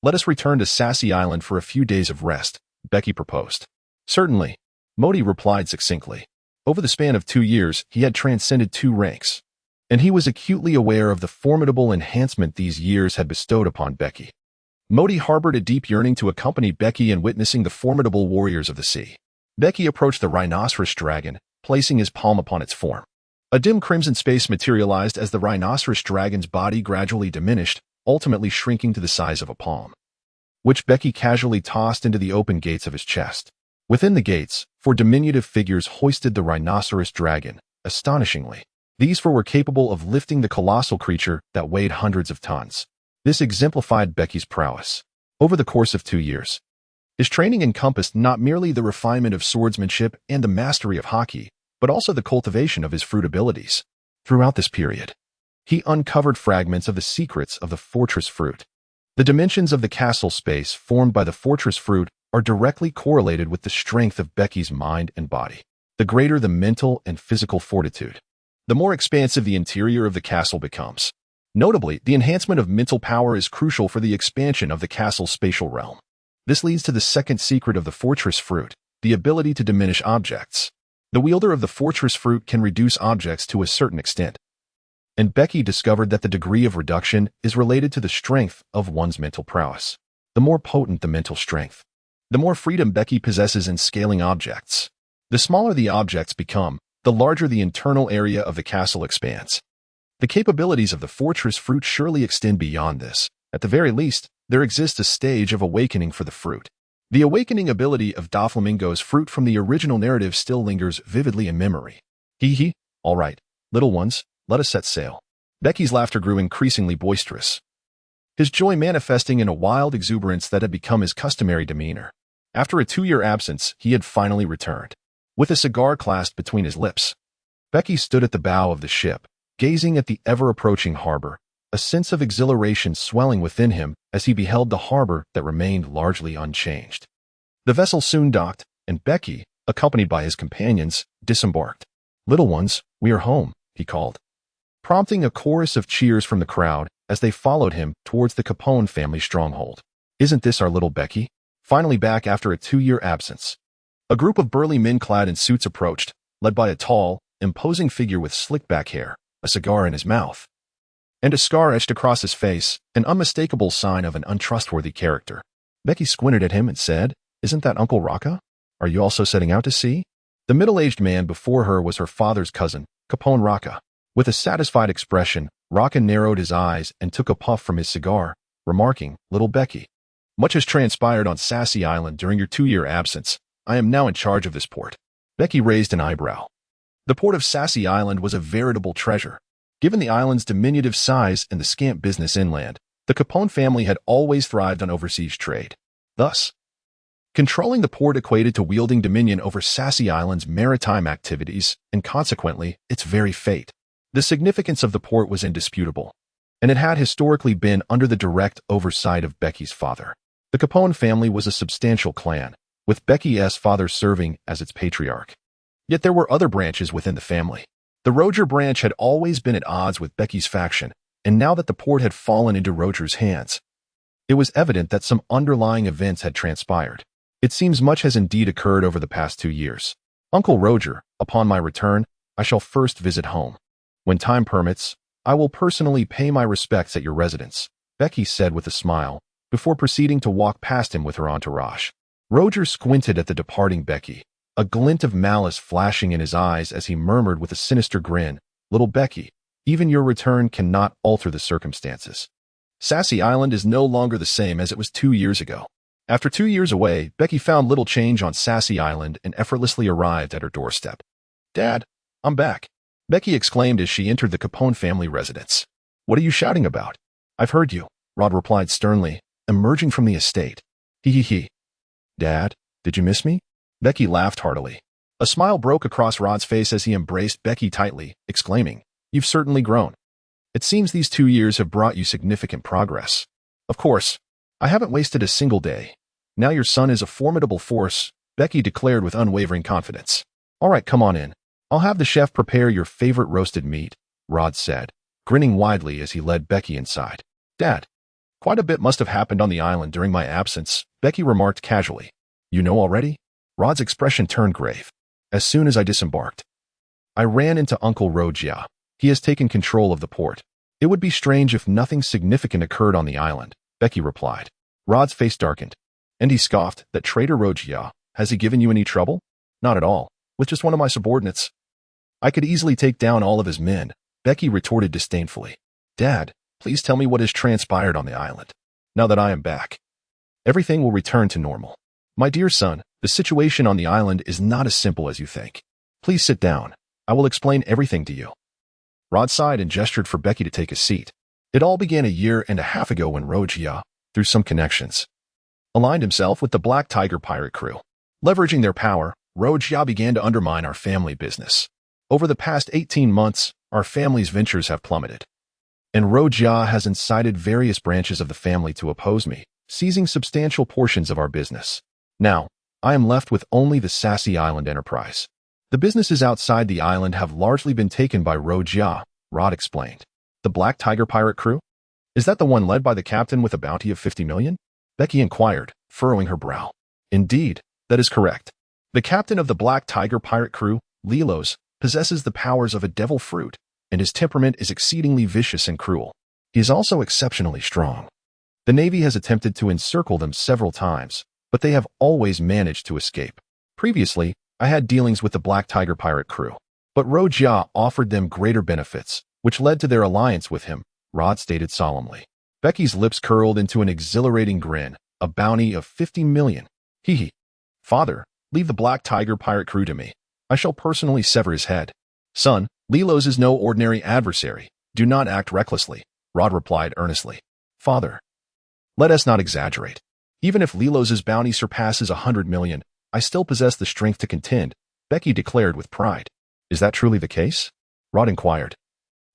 Let us return to Sassy Island for a few days of rest," Becky proposed. "Certainly," Modi replied succinctly. Over the span of 2 years, he had transcended 2 ranks, and he was acutely aware of the formidable enhancement these years had bestowed upon Becky. Modi harbored a deep yearning to accompany Becky in witnessing the formidable warriors of the sea. Becky approached the rhinoceros dragon, placing his palm upon its form. A dim crimson space materialized as the rhinoceros dragon's body gradually diminished, ultimately shrinking to the size of a palm, which Bege casually tossed into the open gates of his chest. Within the gates, four diminutive figures hoisted the rhinoceros dragon. Astonishingly, these four were capable of lifting the colossal creature that weighed hundreds of tons. This exemplified Bege's prowess. Over the course of 2 years, his training encompassed not merely the refinement of swordsmanship and the mastery of hockey, but also the cultivation of his fruit abilities. Throughout this period, he uncovered fragments of the secrets of the fortress fruit. The dimensions of the castle space formed by the fortress fruit are directly correlated with the strength of Bege's mind and body. The greater the mental and physical fortitude, the more expansive the interior of the castle becomes. Notably, the enhancement of mental power is crucial for the expansion of the castle's spatial realm. This leads to the second secret of the fortress fruit, the ability to diminish objects. The wielder of the fortress fruit can reduce objects to a certain extent, and Bege discovered that the degree of reduction is related to the strength of one's mental prowess. The more potent the mental strength, the more freedom Bege possesses in scaling objects. The smaller the objects become, the larger the internal area of the castle expands. The capabilities of the fortress fruit surely extend beyond this. At the very least, there exists a stage of awakening for the fruit. The awakening ability of Doflamingo's fruit from the original narrative still lingers vividly in memory. All right, little ones, let us set sail. Bege's laughter grew increasingly boisterous, his joy manifesting in a wild exuberance that had become his customary demeanor. After a 2-year absence, he had finally returned. With a cigar clasped between his lips, Bege stood at the bow of the ship, gazing at the ever-approaching harbor, a sense of exhilaration swelling within him as he beheld the harbor that remained largely unchanged. The vessel soon docked, and Bege, accompanied by his companions, disembarked. "Little ones, we are home," he called, prompting a chorus of cheers from the crowd as they followed him towards the Capone family stronghold. "Isn't this our little Bege? Finally back after a 2-year absence." A group of burly men clad in suits approached, led by a tall, imposing figure with slick-back hair, a cigar in his mouth, and a scar etched across his face, an unmistakable sign of an untrustworthy character. Bege squinted at him and said, "Isn't that Uncle Rocca? Are you also setting out to sea?" The middle-aged man before her was her father's cousin, Capone Rocca. With a satisfied expression, Rocca narrowed his eyes and took a puff from his cigar, remarking, "Little Bege, much has transpired on Sassy Island during your 2-year absence. I am now in charge of this port." Bege raised an eyebrow. The port of Sassy Island was a veritable treasure. Given the island's diminutive size and the scant business inland, the Capone family had always thrived on overseas trade. Thus, controlling the port equated to wielding dominion over Sassy Island's maritime activities and, consequently, its very fate. The significance of the port was indisputable, and it had historically been under the direct oversight of Bege's father. The Capone family was a substantial clan, with Bege's father serving as its patriarch. Yet there were other branches within the family. The Roger branch had always been at odds with Bege's faction, and now that the port had fallen into Roger's hands, it was evident that some underlying events had transpired. It seems much has indeed occurred over the past 2 years. "Uncle Roger, upon my return, I shall first visit home. When time permits, I will personally pay my respects at your residence," Bege said with a smile, before proceeding to walk past him with her entourage. Roger squinted at the departing Bege, a glint of malice flashing in his eyes as he murmured with a sinister grin, "Little Bege, even your return cannot alter the circumstances. Sassy Island is no longer the same as it was 2 years ago." After 2 years away, Bege found little change on Sassy Island and effortlessly arrived at her doorstep. "Dad, I'm back," Bege exclaimed as she entered the Capone family residence. "What are you shouting about?" "I've heard you," Rod replied sternly, emerging from the estate. "He. Dad, did you miss me?" Bege laughed heartily. A smile broke across Rod's face as he embraced Bege tightly, exclaiming, "You've certainly grown. It seems these 2 years have brought you significant progress." "Of course, I haven't wasted a single day. Now your son is a formidable force," Bege declared with unwavering confidence. "All right, come on in. I'll have the chef prepare your favorite roasted meat," Rod said, grinning widely as he led Bege inside. "Dad, quite a bit must have happened on the island during my absence," Bege remarked casually. "You know already?" Rod's expression turned grave. "As soon as I disembarked, I ran into Uncle Rogia. He has taken control of the port. It would be strange if nothing significant occurred on the island," Bege replied. Rod's face darkened, and he scoffed, "That traitor Rogia, has he given you any trouble?" "Not at all. With just one of my subordinates." I could easily take down all of his men, Becky retorted disdainfully. Dad, please tell me what has transpired on the island. Now that I am back, everything will return to normal. My dear son, the situation on the island is not as simple as you think. Please sit down. I will explain everything to you. Rod sighed and gestured for Becky to take a seat. It all began a year and a half ago when Rojia, through some connections, aligned himself with the Black Tiger pirate crew. Leveraging their power, Rojia began to undermine our family business. Over the past 18 months, our family's ventures have plummeted. And Rojia has incited various branches of the family to oppose me, seizing substantial portions of our business. Now, I am left with only the Sassy Island enterprise. The businesses outside the island have largely been taken by Rojia, Rod explained. The Black Tiger pirate crew? Is that the one led by the captain with a bounty of 50 million? Becky inquired, furrowing her brow. Indeed, that is correct. The captain of the Black Tiger pirate crew, Lilos, possesses the powers of a devil fruit, and his temperament is exceedingly vicious and cruel. He is also exceptionally strong. The Navy has attempted to encircle them several times, but they have always managed to escape. Previously, I had dealings with the Black Tiger pirate crew, but Rojia offered them greater benefits, which led to their alliance with him, Rod stated solemnly. Becky's lips curled into an exhilarating grin, a bounty of 50 million. Hee hee. Father, leave the Black Tiger pirate crew to me. I shall personally sever his head. Son, Lilos is no ordinary adversary. Do not act recklessly, Rod replied earnestly. Father, let us not exaggerate. Even if Lilos's bounty surpasses 100 million, I still possess the strength to contend, Becky declared with pride. Is that truly the case? Rod inquired.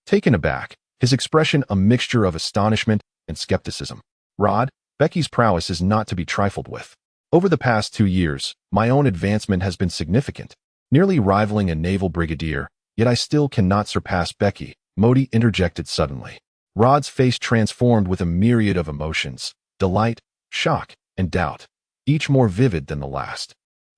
Taken aback, his expression a mixture of astonishment and skepticism. Rod, Becky's prowess is not to be trifled with. Over the past 2 years, my own advancement has been significant, nearly rivaling a naval brigadier, yet I still cannot surpass Becky, Modi interjected suddenly. Rod's face transformed with a myriad of emotions, delight, shock, and doubt, each more vivid than the last.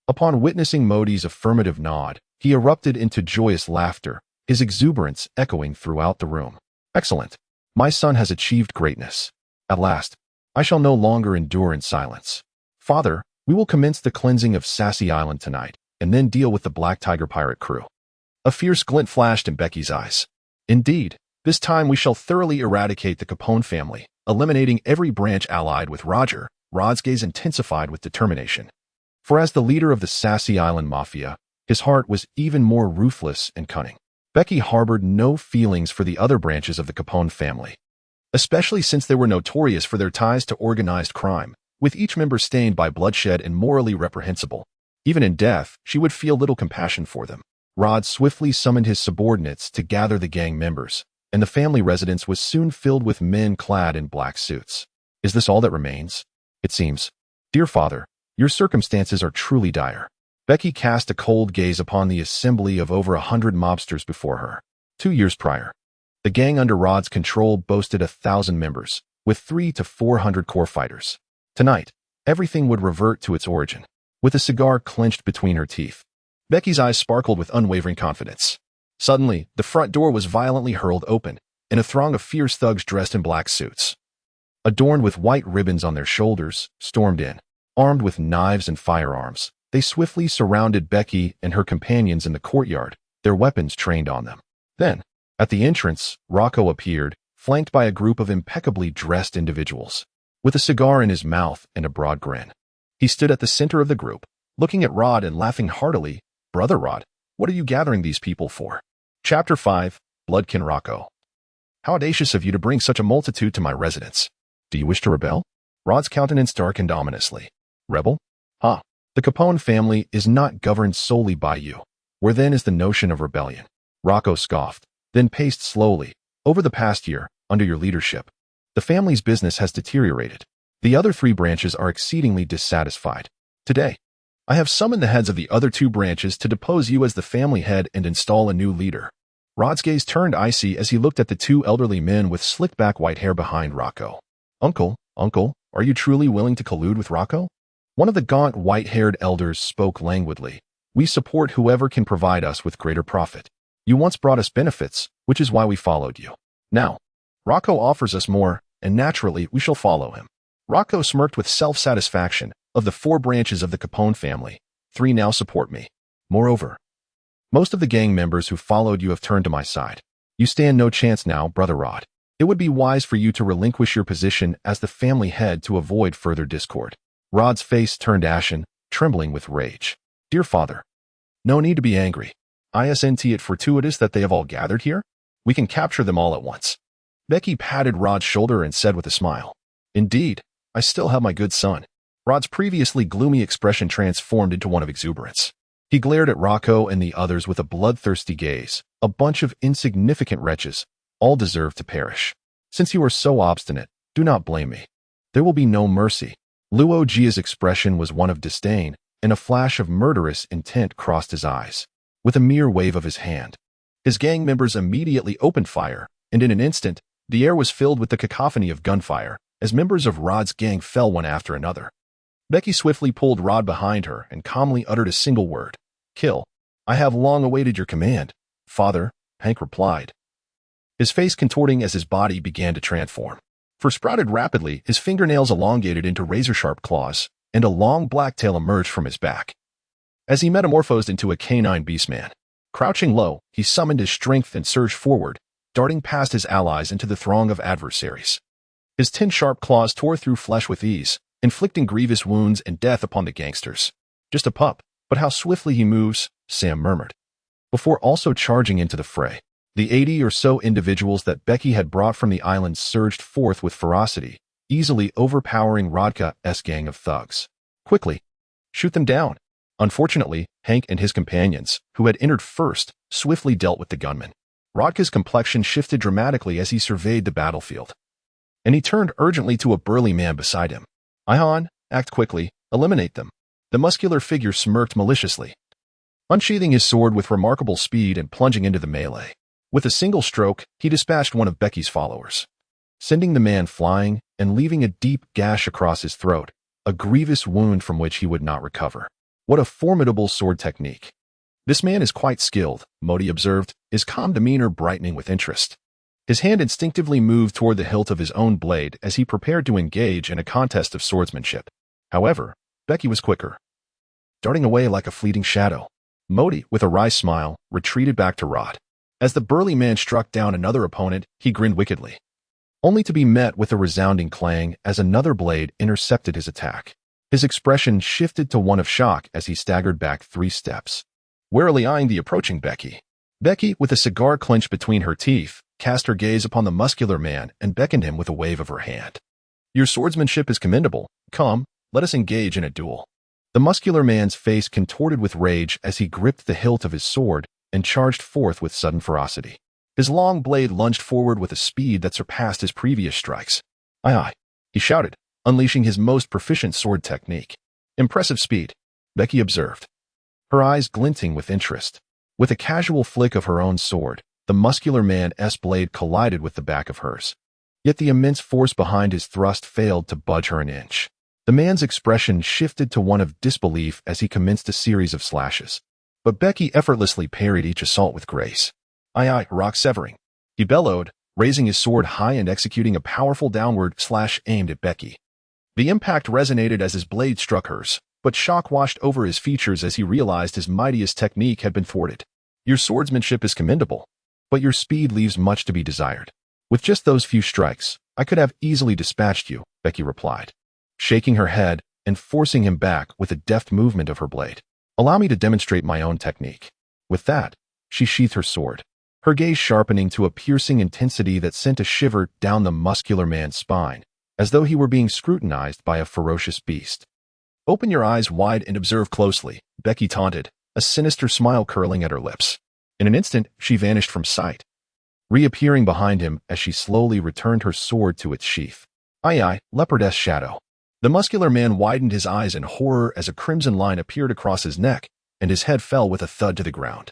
Upon witnessing Modi's affirmative nod, he erupted into joyous laughter, his exuberance echoing throughout the room. Excellent. My son has achieved greatness. At last, I shall no longer endure in silence. Father, we will commence the cleansing of Sassy Island tonight, and then deal with the Black Tiger pirate crew. A fierce glint flashed in Becky's eyes. Indeed, this time we shall thoroughly eradicate the Capone family, eliminating every branch allied with Roger. Rod's gaze intensified with determination. For as the leader of the Sassy Island Mafia, his heart was even more ruthless and cunning. Becky harbored no feelings for the other branches of the Capone family, especially since they were notorious for their ties to organized crime, with each member stained by bloodshed and morally reprehensible. Even in death, she would feel little compassion for them. Rod swiftly summoned his subordinates to gather the gang members, and the family residence was soon filled with men clad in black suits. Is this all that remains? It seems. Dear father, your circumstances are truly dire. Becky cast a cold gaze upon the assembly of over 100 mobsters before her. 2 years prior, the gang under Rod's control boasted 1,000 members, with 300 to 400 core fighters. Tonight, everything would revert to its origin. With a cigar clenched between her teeth, Becky's eyes sparkled with unwavering confidence. Suddenly, the front door was violently hurled open, and a throng of fierce thugs dressed in black suits, adorned with white ribbons on their shoulders, stormed in. Armed with knives and firearms, they swiftly surrounded Becky and her companions in the courtyard, their weapons trained on them. Then, at the entrance, Rocco appeared, flanked by a group of impeccably dressed individuals, with a cigar in his mouth and a broad grin. He stood at the center of the group, looking at Rod and laughing heartily. Brother Rod, what are you gathering these people for? Chapter 5, Bloodkin Rocco. How audacious of you to bring such a multitude to my residence. Do you wish to rebel? Rod's countenance darkened ominously. Rebel? Ha! The Capone family is not governed solely by you. Where then is the notion of rebellion? Rocco scoffed, then paced slowly. Over the past year, under your leadership, the family's business has deteriorated. The other 3 branches are exceedingly dissatisfied. Today, I have summoned the heads of the other 2 branches to depose you as the family head and install a new leader. Rod's gaze turned icy as he looked at the 2 elderly men with slicked-back white hair behind Rocco. Uncle, are you truly willing to collude with Rocco? One of the gaunt, white-haired elders spoke languidly. We support whoever can provide us with greater profit. You once brought us benefits, which is why we followed you. Now, Rocco offers us more, and naturally we shall follow him. Rocco smirked with self-satisfaction. Of the 4 branches of the Capone family, 3 now support me. Moreover, Most of the gang members who followed you have turned to my side. You stand no chance now, Brother Rod. It would be wise for you to relinquish your position as the family head to avoid further discord. Rod's face turned ashen, trembling with rage. Dear father, no need to be angry. Isn't it fortuitous that they have all gathered here? We can capture them all at once. Becky patted Rod's shoulder and said with a smile, Indeed, I still have my good son. Rod's previously gloomy expression transformed into one of exuberance. He glared at Rocco and the others with a bloodthirsty gaze. A bunch of insignificant wretches, all deserve to perish. Since you are so obstinate, do not blame me. There will be no mercy. Luo Jia's expression was one of disdain, and a flash of murderous intent crossed his eyes. With a mere wave of his hand, his gang members immediately opened fire, and in an instant, the air was filled with the cacophony of gunfire, as members of Rod's gang fell one after another. Becky swiftly pulled Rod behind her and calmly uttered a single word. Kill. I have long awaited your command, father, Hank replied, his face contorting as his body began to transform. For sprouted rapidly, his fingernails elongated into razor-sharp claws, and a long black tail emerged from his back. As he metamorphosed into a canine beastman, crouching low, he summoned his strength and surged forward, darting past his allies into the throng of adversaries. His 10 sharp claws tore through flesh with ease, inflicting grievous wounds and death upon the gangsters. Just a pup, but how swiftly he moves, Sam murmured. Before also charging into the fray, the 80 or so individuals that Becky had brought from the island surged forth with ferocity, easily overpowering Rodka's gang of thugs. Quickly, shoot them down. Unfortunately, Hank and his companions, who had entered first, swiftly dealt with the gunmen. Rodka's complexion shifted dramatically as he surveyed the battlefield, and he turned urgently to a burly man beside him. Ihan, act quickly, eliminate them. The muscular figure smirked maliciously, unsheathing his sword with remarkable speed and plunging into the melee. With a single stroke, he dispatched one of Becky's followers, sending the man flying and leaving a deep gash across his throat, a grievous wound from which he would not recover. What a formidable sword technique. This man is quite skilled, Modi observed, his calm demeanor brightening with interest. His hand instinctively moved toward the hilt of his own blade as he prepared to engage in a contest of swordsmanship. However, Becky was quicker. Darting away like a fleeting shadow, Modi, with a wry smile, retreated back to Rod. As the burly man struck down another opponent, he grinned wickedly, only to be met with a resounding clang as another blade intercepted his attack. His expression shifted to one of shock as he staggered back 3 steps, warily eyeing the approaching Becky. Becky, with a cigar clenched between her teeth, cast her gaze upon the muscular man and beckoned him with a wave of her hand. Your swordsmanship is commendable. Come, let us engage in a duel. The muscular man's face contorted with rage as he gripped the hilt of his sword and charged forth with sudden ferocity. His long blade lunged forward with a speed that surpassed his previous strikes. Aye, aye, he shouted, unleashing his most proficient sword technique. Impressive speed, Becky observed, her eyes glinting with interest. With a casual flick of her own sword, the muscular man's blade collided with the back of hers. Yet the immense force behind his thrust failed to budge her an inch. The man's expression shifted to one of disbelief as he commenced a series of slashes. But Becky effortlessly parried each assault with grace. Aye, aye, rock severing, he bellowed, raising his sword high and executing a powerful downward slash aimed at Becky. The impact resonated as his blade struck hers, but shock washed over his features as he realized his mightiest technique had been thwarted. Your swordsmanship is commendable, but your speed leaves much to be desired. With just those few strikes, I could have easily dispatched you, Becky replied, shaking her head and forcing him back with a deft movement of her blade. Allow me to demonstrate my own technique. With that, she sheathed her sword, her gaze sharpening to a piercing intensity that sent a shiver down the muscular man's spine, as though he were being scrutinized by a ferocious beast. Open your eyes wide and observe closely, Becky taunted, a sinister smile curling at her lips. In an instant, she vanished from sight, reappearing behind him as she slowly returned her sword to its sheath. Aye, aye, leopardess shadow. The muscular man widened his eyes in horror as a crimson line appeared across his neck, and his head fell with a thud to the ground,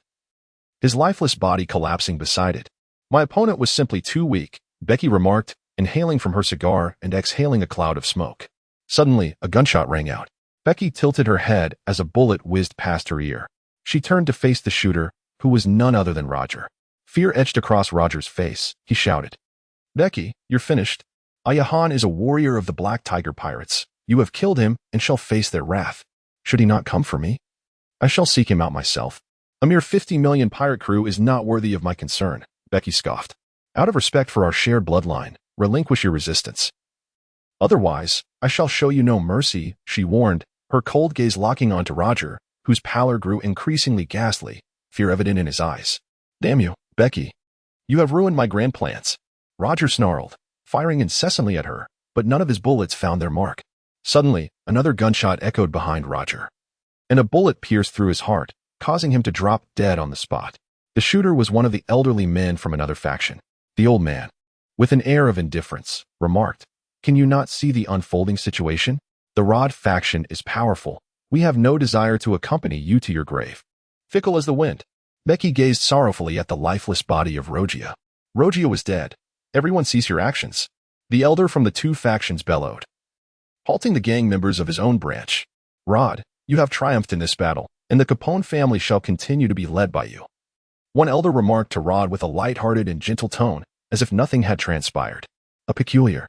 his lifeless body collapsing beside it. My opponent was simply too weak, Becky remarked, inhaling from her cigar and exhaling a cloud of smoke. Suddenly, a gunshot rang out. Becky tilted her head as a bullet whizzed past her ear. She turned to face the shooter, who was none other than Roger. Fear etched across Roger's face. He shouted, Becky, you're finished. Ayahan is a warrior of the Black Tiger Pirates. You have killed him and shall face their wrath. Should he not come for me, I shall seek him out myself. A mere 50 million pirate crew is not worthy of my concern, Becky scoffed. Out of respect for our shared bloodline, relinquish your resistance. Otherwise, I shall show you no mercy, she warned, her cold gaze locking onto Roger, whose pallor grew increasingly ghastly, fear evident in his eyes. Damn you, Becky. You have ruined my grand plans. Roger snarled, firing incessantly at her, but none of his bullets found their mark. Suddenly, another gunshot echoed behind Roger, and a bullet pierced through his heart, causing him to drop dead on the spot. The shooter was one of the elderly men from another faction. The old man, with an air of indifference, remarked, "Can you not see the unfolding situation? The Rod faction is powerful. We have no desire to accompany you to your grave." Fickle as the wind, Becky gazed sorrowfully at the lifeless body of Rogia. Rogia was dead. Everyone cease your actions. The elder from the two factions bellowed, halting the gang members of his own branch. Rod, you have triumphed in this battle, and the Capone family shall continue to be led by you. One elder remarked to Rod with a light-hearted and gentle tone, as if nothing had transpired. A peculiar,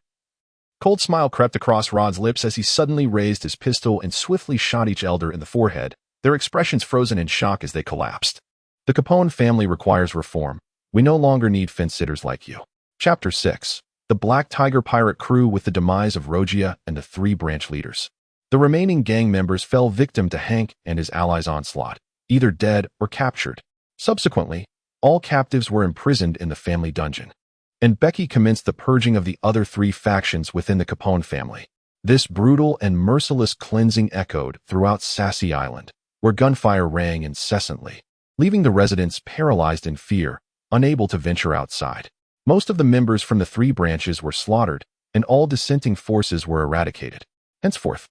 cold smile crept across Rod's lips as he suddenly raised his pistol and swiftly shot each elder in the forehead, their expressions frozen in shock as they collapsed. The Capone family requires reform. We no longer need fence-sitters like you. Chapter 6. The Black Tiger Pirate Crew with the demise of Rogia and the three branch leaders. The remaining gang members fell victim to Hank and his allies' onslaught, either dead or captured. Subsequently, all captives were imprisoned in the family dungeon, and Becky commenced the purging of the other three factions within the Capone family. This brutal and merciless cleansing echoed throughout Sassy Island, where gunfire rang incessantly, leaving the residents paralyzed in fear, unable to venture outside. Most of the members from the three branches were slaughtered, and all dissenting forces were eradicated. Henceforth,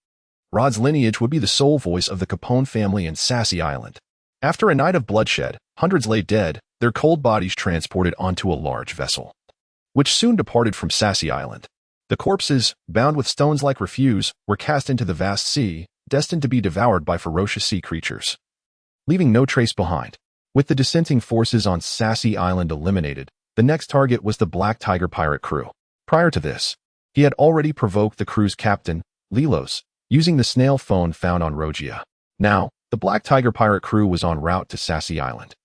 Rod's lineage would be the sole voice of the Capone family in Sassy Island. After a night of bloodshed, hundreds lay dead, their cold bodies transported onto a large vessel, which soon departed from Sassy Island. The corpses, bound with stones like refuse, were cast into the vast sea, destined to be devoured by ferocious sea creatures, leaving no trace behind. With the dissenting forces on Sassy Island eliminated, the next target was the Black Tiger Pirate Crew. Prior to this, he had already provoked the crew's captain, Lilos, using the snail phone found on Rogia. Now, the Black Tiger Pirate Crew was en route to Sassy Island,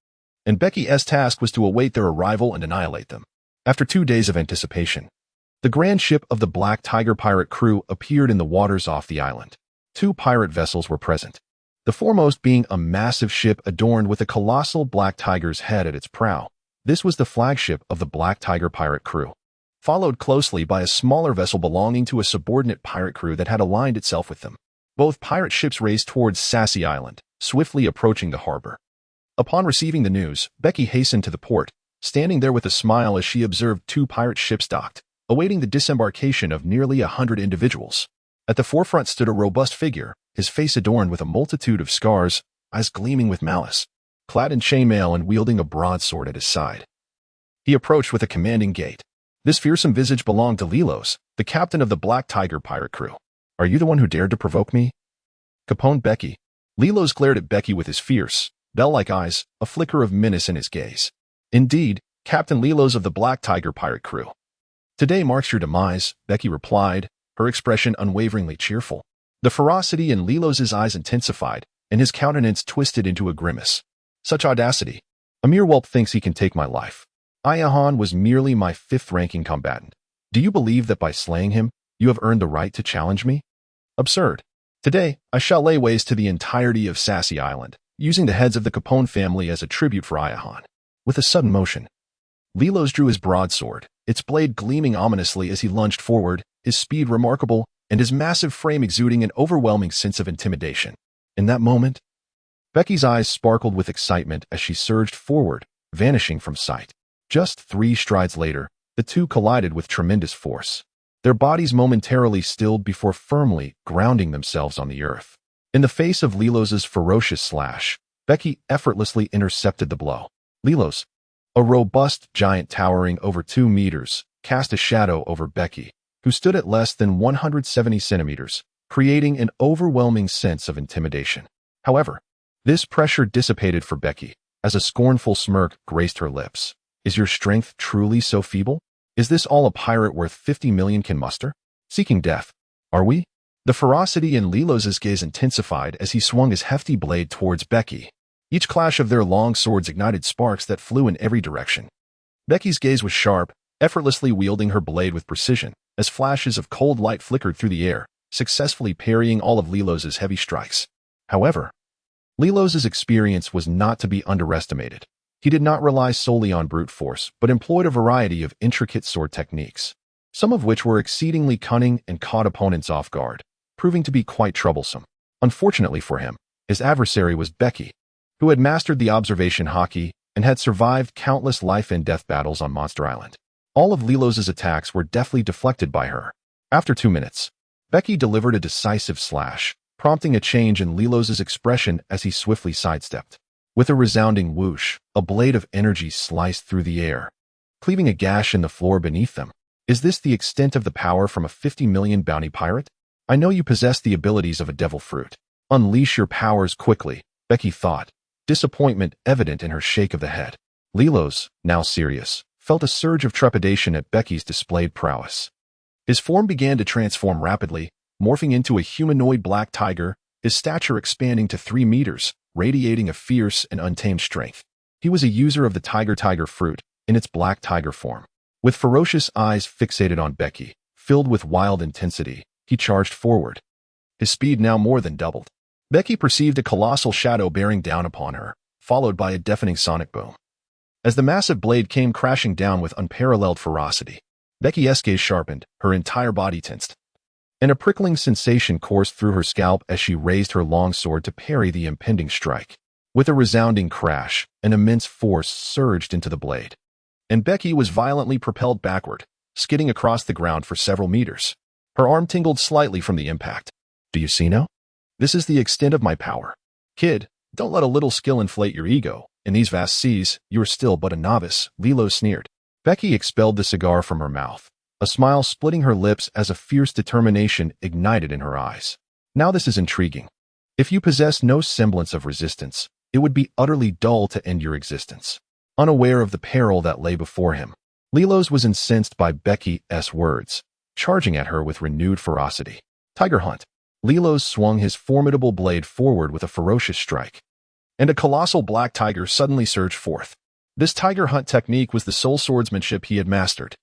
and Becky's task was to await their arrival and annihilate them. After 2 days of anticipation, the grand ship of the Black Tiger Pirate Crew appeared in the waters off the island. 2 pirate vessels were present, the foremost being a massive ship adorned with a colossal black tiger's head at its prow. This was the flagship of the Black Tiger Pirate Crew, followed closely by a smaller vessel belonging to a subordinate pirate crew that had aligned itself with them. Both pirate ships raced towards Sassy Island, swiftly approaching the harbor. Upon receiving the news, Becky hastened to the port, standing there with a smile as she observed 2 pirate ships docked, awaiting the disembarkation of nearly 100 individuals. At the forefront stood a robust figure, his face adorned with a multitude of scars, eyes gleaming with malice, clad in chainmail and wielding a broadsword at his side. He approached with a commanding gait. This fearsome visage belonged to Lilos, the captain of the Black Tiger Pirate Crew. Are you the one who dared to provoke me? Capone Bege. Lilos glared at Becky with his fierce, bell-like eyes, a flicker of menace in his gaze. Indeed, Captain Lilos of the Black Tiger Pirate Crew. Today marks your demise, Becky replied, her expression unwaveringly cheerful. The ferocity in Lilos's eyes intensified, and his countenance twisted into a grimace. Such audacity. A mere whelp thinks he can take my life. Ayahan was merely my 5th-ranking combatant. Do you believe that by slaying him, you have earned the right to challenge me? Absurd. Today, I shall lay waste to the entirety of Sassy Island, using the heads of the Capone family as a tribute for Ayahan. With a sudden motion, Lilos drew his broadsword, its blade gleaming ominously as he lunged forward, his speed remarkable, and his massive frame exuding an overwhelming sense of intimidation. In that moment, Becky's eyes sparkled with excitement as she surged forward, vanishing from sight. Just 3 strides later, the two collided with tremendous force, their bodies momentarily stilled before firmly grounding themselves on the earth. In the face of Lilos's ferocious slash, Becky effortlessly intercepted the blow. Lilos, a robust giant towering over 2 meters, cast a shadow over Becky, who stood at less than 170 centimeters, creating an overwhelming sense of intimidation. However, this pressure dissipated for Becky, as a scornful smirk graced her lips. Is your strength truly so feeble? Is this all a pirate worth 50 million can muster? Seeking death, are we? The ferocity in Lilos's gaze intensified as he swung his hefty blade towards Becky, Each clash of their long swords ignited sparks that flew in every direction. Becky's gaze was sharp, effortlessly wielding her blade with precision, as flashes of cold light flickered through the air, successfully parrying all of Lilos's heavy strikes. However, Lilos's experience was not to be underestimated. He did not rely solely on brute force, but employed a variety of intricate sword techniques, some of which were exceedingly cunning and caught opponents off guard, proving to be quite troublesome. Unfortunately for him, his adversary was Becky, who had mastered the observation hockey and had survived countless life-and-death battles on Monster Island. All of Lilos's attacks were deftly deflected by her. After 2 minutes, Becky delivered a decisive slash, prompting a change in Lilos's expression as he swiftly sidestepped. With a resounding whoosh, a blade of energy sliced through the air, cleaving a gash in the floor beneath them. Is this the extent of the power from a 50 million bounty pirate? I know you possess the abilities of a devil fruit. Unleash your powers quickly, Becky thought, disappointment evident in her shake of the head. Lilos, now serious, felt a surge of trepidation at Becky's displayed prowess. His form began to transform rapidly, morphing into a humanoid black tiger, his stature expanding to 3 meters, radiating a fierce and untamed strength. He was a user of the tiger fruit in its black tiger form. With ferocious eyes fixated on Becky, filled with wild intensity, he charged forward. His speed now more than doubled. Becky perceived a colossal shadow bearing down upon her, followed by a deafening sonic boom. As the massive blade came crashing down with unparalleled ferocity, Becky's gaze sharpened, her entire body tensed, and a prickling sensation coursed through her scalp as she raised her long sword to parry the impending strike. With a resounding crash, an immense force surged into the blade, and Becky was violently propelled backward, skidding across the ground for several meters. Her arm tingled slightly from the impact. Do you see now? This is the extent of my power. Kid, don't let a little skill inflate your ego. In these vast seas, you are still but a novice, Lilo sneered. Becky expelled the cigar from her mouth, a smile splitting her lips as a fierce determination ignited in her eyes. Now this is intriguing. If you possess no semblance of resistance, it would be utterly dull to end your existence. Unaware of the peril that lay before him, Lilos was incensed by Becky's words, charging at her with renewed ferocity. Tiger Hunt. Lilos swung his formidable blade forward with a ferocious strike, and a colossal black tiger suddenly surged forth. This tiger hunt technique was the sole swordsmanship he had mastered,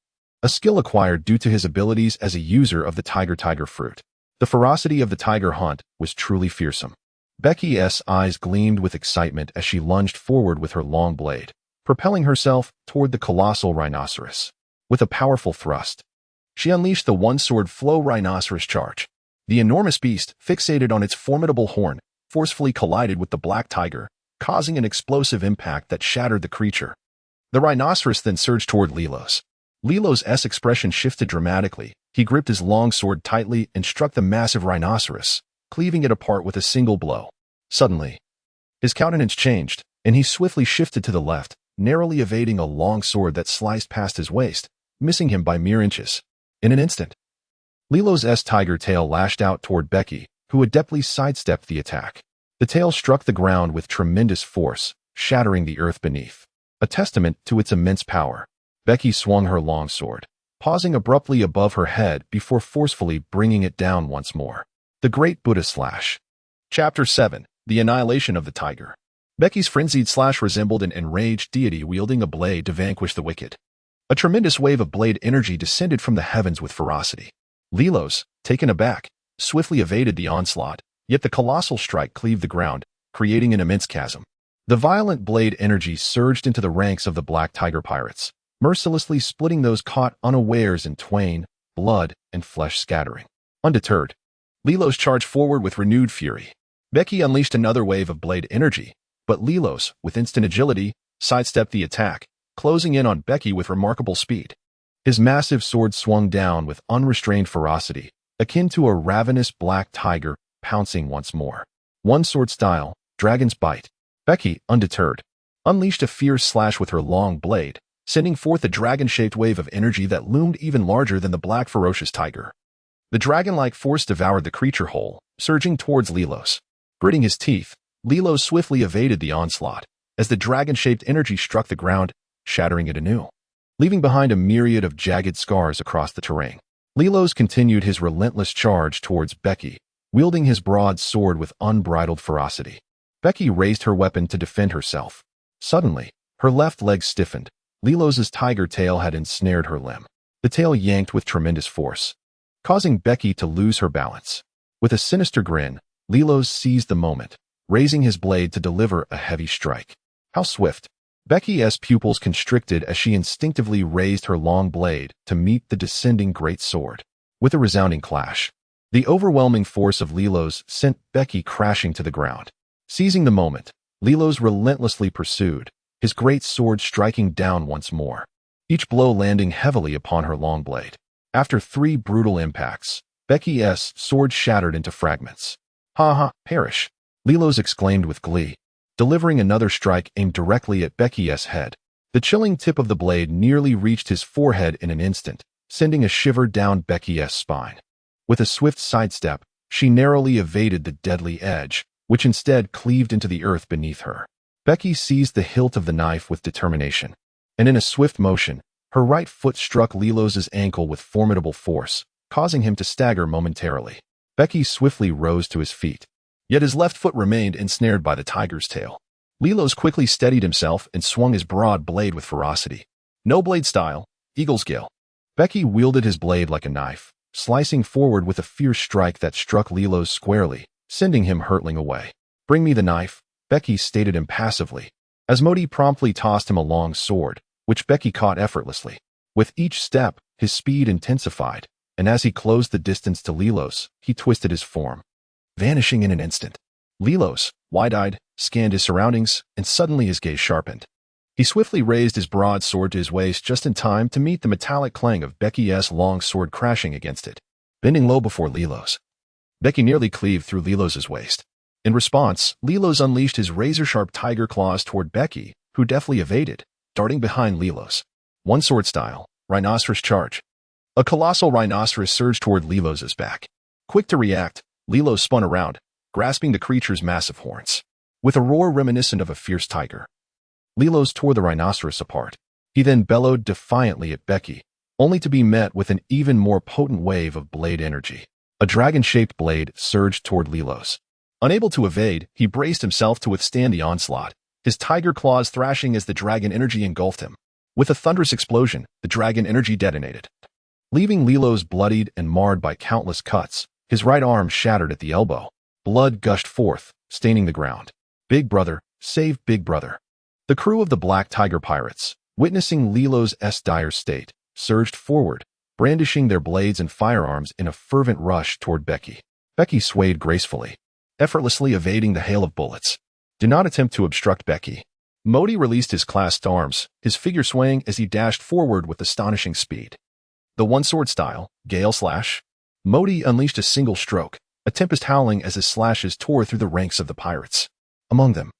a skill acquired due to his abilities as a user of the tiger fruit. The ferocity of the tiger hunt was truly fearsome. Becky's eyes gleamed with excitement as she lunged forward with her long blade, propelling herself toward the colossal rhinoceros. With a powerful thrust, she unleashed the one-sword flow rhinoceros charge. The enormous beast, fixated on its formidable horn, forcefully collided with the black tiger, causing an explosive impact that shattered the creature. The rhinoceros then surged toward Lilos. Lilos's expression shifted dramatically. He gripped his long sword tightly and struck the massive rhinoceros, cleaving it apart with a single blow. Suddenly, his countenance changed, and he swiftly shifted to the left, narrowly evading a long sword that sliced past his waist, missing him by mere inches. In an instant, Lilos's tiger tail lashed out toward Becky, who adeptly sidestepped the attack. The tail struck the ground with tremendous force, shattering the earth beneath. A testament to its immense power, Becky swung her long sword, pausing abruptly above her head before forcefully bringing it down once more. The Great Buddha Slash. Chapter 7. The Annihilation of the Tiger. Becky's frenzied slash resembled an enraged deity wielding a blade to vanquish the wicked. A tremendous wave of blade energy descended from the heavens with ferocity. Lilos, taken aback, swiftly evaded the onslaught, yet the colossal strike cleaved the ground, creating an immense chasm. The violent blade energy surged into the ranks of the Black Tiger pirates, mercilessly splitting those caught unawares in twain, blood and flesh scattering. Undeterred, Lilos charged forward with renewed fury. Becky unleashed another wave of blade energy, but Lilos, with instant agility, sidestepped the attack, closing in on Becky with remarkable speed. His massive sword swung down with unrestrained ferocity, akin to a ravenous black tiger pouncing once more. One sword style, Dragon's Bite. Becky, undeterred, unleashed a fierce slash with her long blade, sending forth a dragon-shaped wave of energy that loomed even larger than the black ferocious tiger. The dragon-like force devoured the creature whole, surging towards Lilos. Gritting his teeth, Lilos swiftly evaded the onslaught, as the dragon-shaped energy struck the ground, shattering it anew, leaving behind a myriad of jagged scars across the terrain. Lilos continued his relentless charge towards Becky, wielding his broad sword with unbridled ferocity. Becky raised her weapon to defend herself. Suddenly, her left leg stiffened. Lilos's tiger tail had ensnared her limb. The tail yanked with tremendous force, causing Becky to lose her balance. With a sinister grin, Lilos seized the moment, raising his blade to deliver a heavy strike. How swift! Becky's pupils constricted as she instinctively raised her long blade to meet the descending great sword. With a resounding clash, the overwhelming force of Lilos sent Becky crashing to the ground. Seizing the moment, Lilos relentlessly pursued, his great sword striking down once more, each blow landing heavily upon her long blade. After 3 brutal impacts, Becky's sword shattered into fragments. "Ha ha, perish!" Lilos exclaimed with glee, delivering another strike aimed directly at Becky's head. The chilling tip of the blade nearly reached his forehead in an instant, sending a shiver down Becky's spine. With a swift sidestep, she narrowly evaded the deadly edge, which instead cleaved into the earth beneath her. Becky seized the hilt of the knife with determination, and in a swift motion, her right foot struck Lilos's ankle with formidable force, causing him to stagger momentarily. Becky swiftly rose to his feet, yet his left foot remained ensnared by the tiger's tail. Lilos quickly steadied himself and swung his broad blade with ferocity. No blade style, eagle's gill. Becky wielded his blade like a knife, slicing forward with a fierce strike that struck Lilos squarely, sending him hurtling away. "Bring me the knife," Becky stated impassively, as Modi promptly tossed him a long sword, which Becky caught effortlessly. With each step, his speed intensified, and as he closed the distance to Lilos, he twisted his form, vanishing in an instant. Lilos, wide-eyed, scanned his surroundings, and suddenly his gaze sharpened. He swiftly raised his broad sword to his waist just in time to meet the metallic clang of Becky's long sword crashing against it. Bending low before Lilos, Becky nearly cleaved through Lilos's waist. In response, Lilos unleashed his razor-sharp tiger claws toward Becky, who deftly evaded, darting behind Lilos. One sword style, rhinoceros charge. A colossal rhinoceros surged toward Lilos's back. Quick to react, Lilos spun around, grasping the creature's massive horns. With a roar reminiscent of a fierce tiger, Lilos tore the rhinoceros apart. He then bellowed defiantly at Becky, only to be met with an even more potent wave of blade energy. A dragon-shaped blade surged toward Lilos. Unable to evade, he braced himself to withstand the onslaught, his tiger claws thrashing as the dragon energy engulfed him. With a thunderous explosion, the dragon energy detonated, leaving Lilos bloodied and marred by countless cuts. His right arm shattered at the elbow. Blood gushed forth, staining the ground. "Big brother, save Big brother." The crew of the Black Tiger Pirates, witnessing Lilos's dire state, surged forward, brandishing their blades and firearms in a fervent rush toward Becky. Becky swayed gracefully, effortlessly evading the hail of bullets. "Do not attempt to obstruct Becky." Modi released his clasped arms, his figure swaying as he dashed forward with astonishing speed. The one-sword style, Gale Slash. Modi unleashed a single stroke, a tempest howling as his slashes tore through the ranks of the pirates. Among them,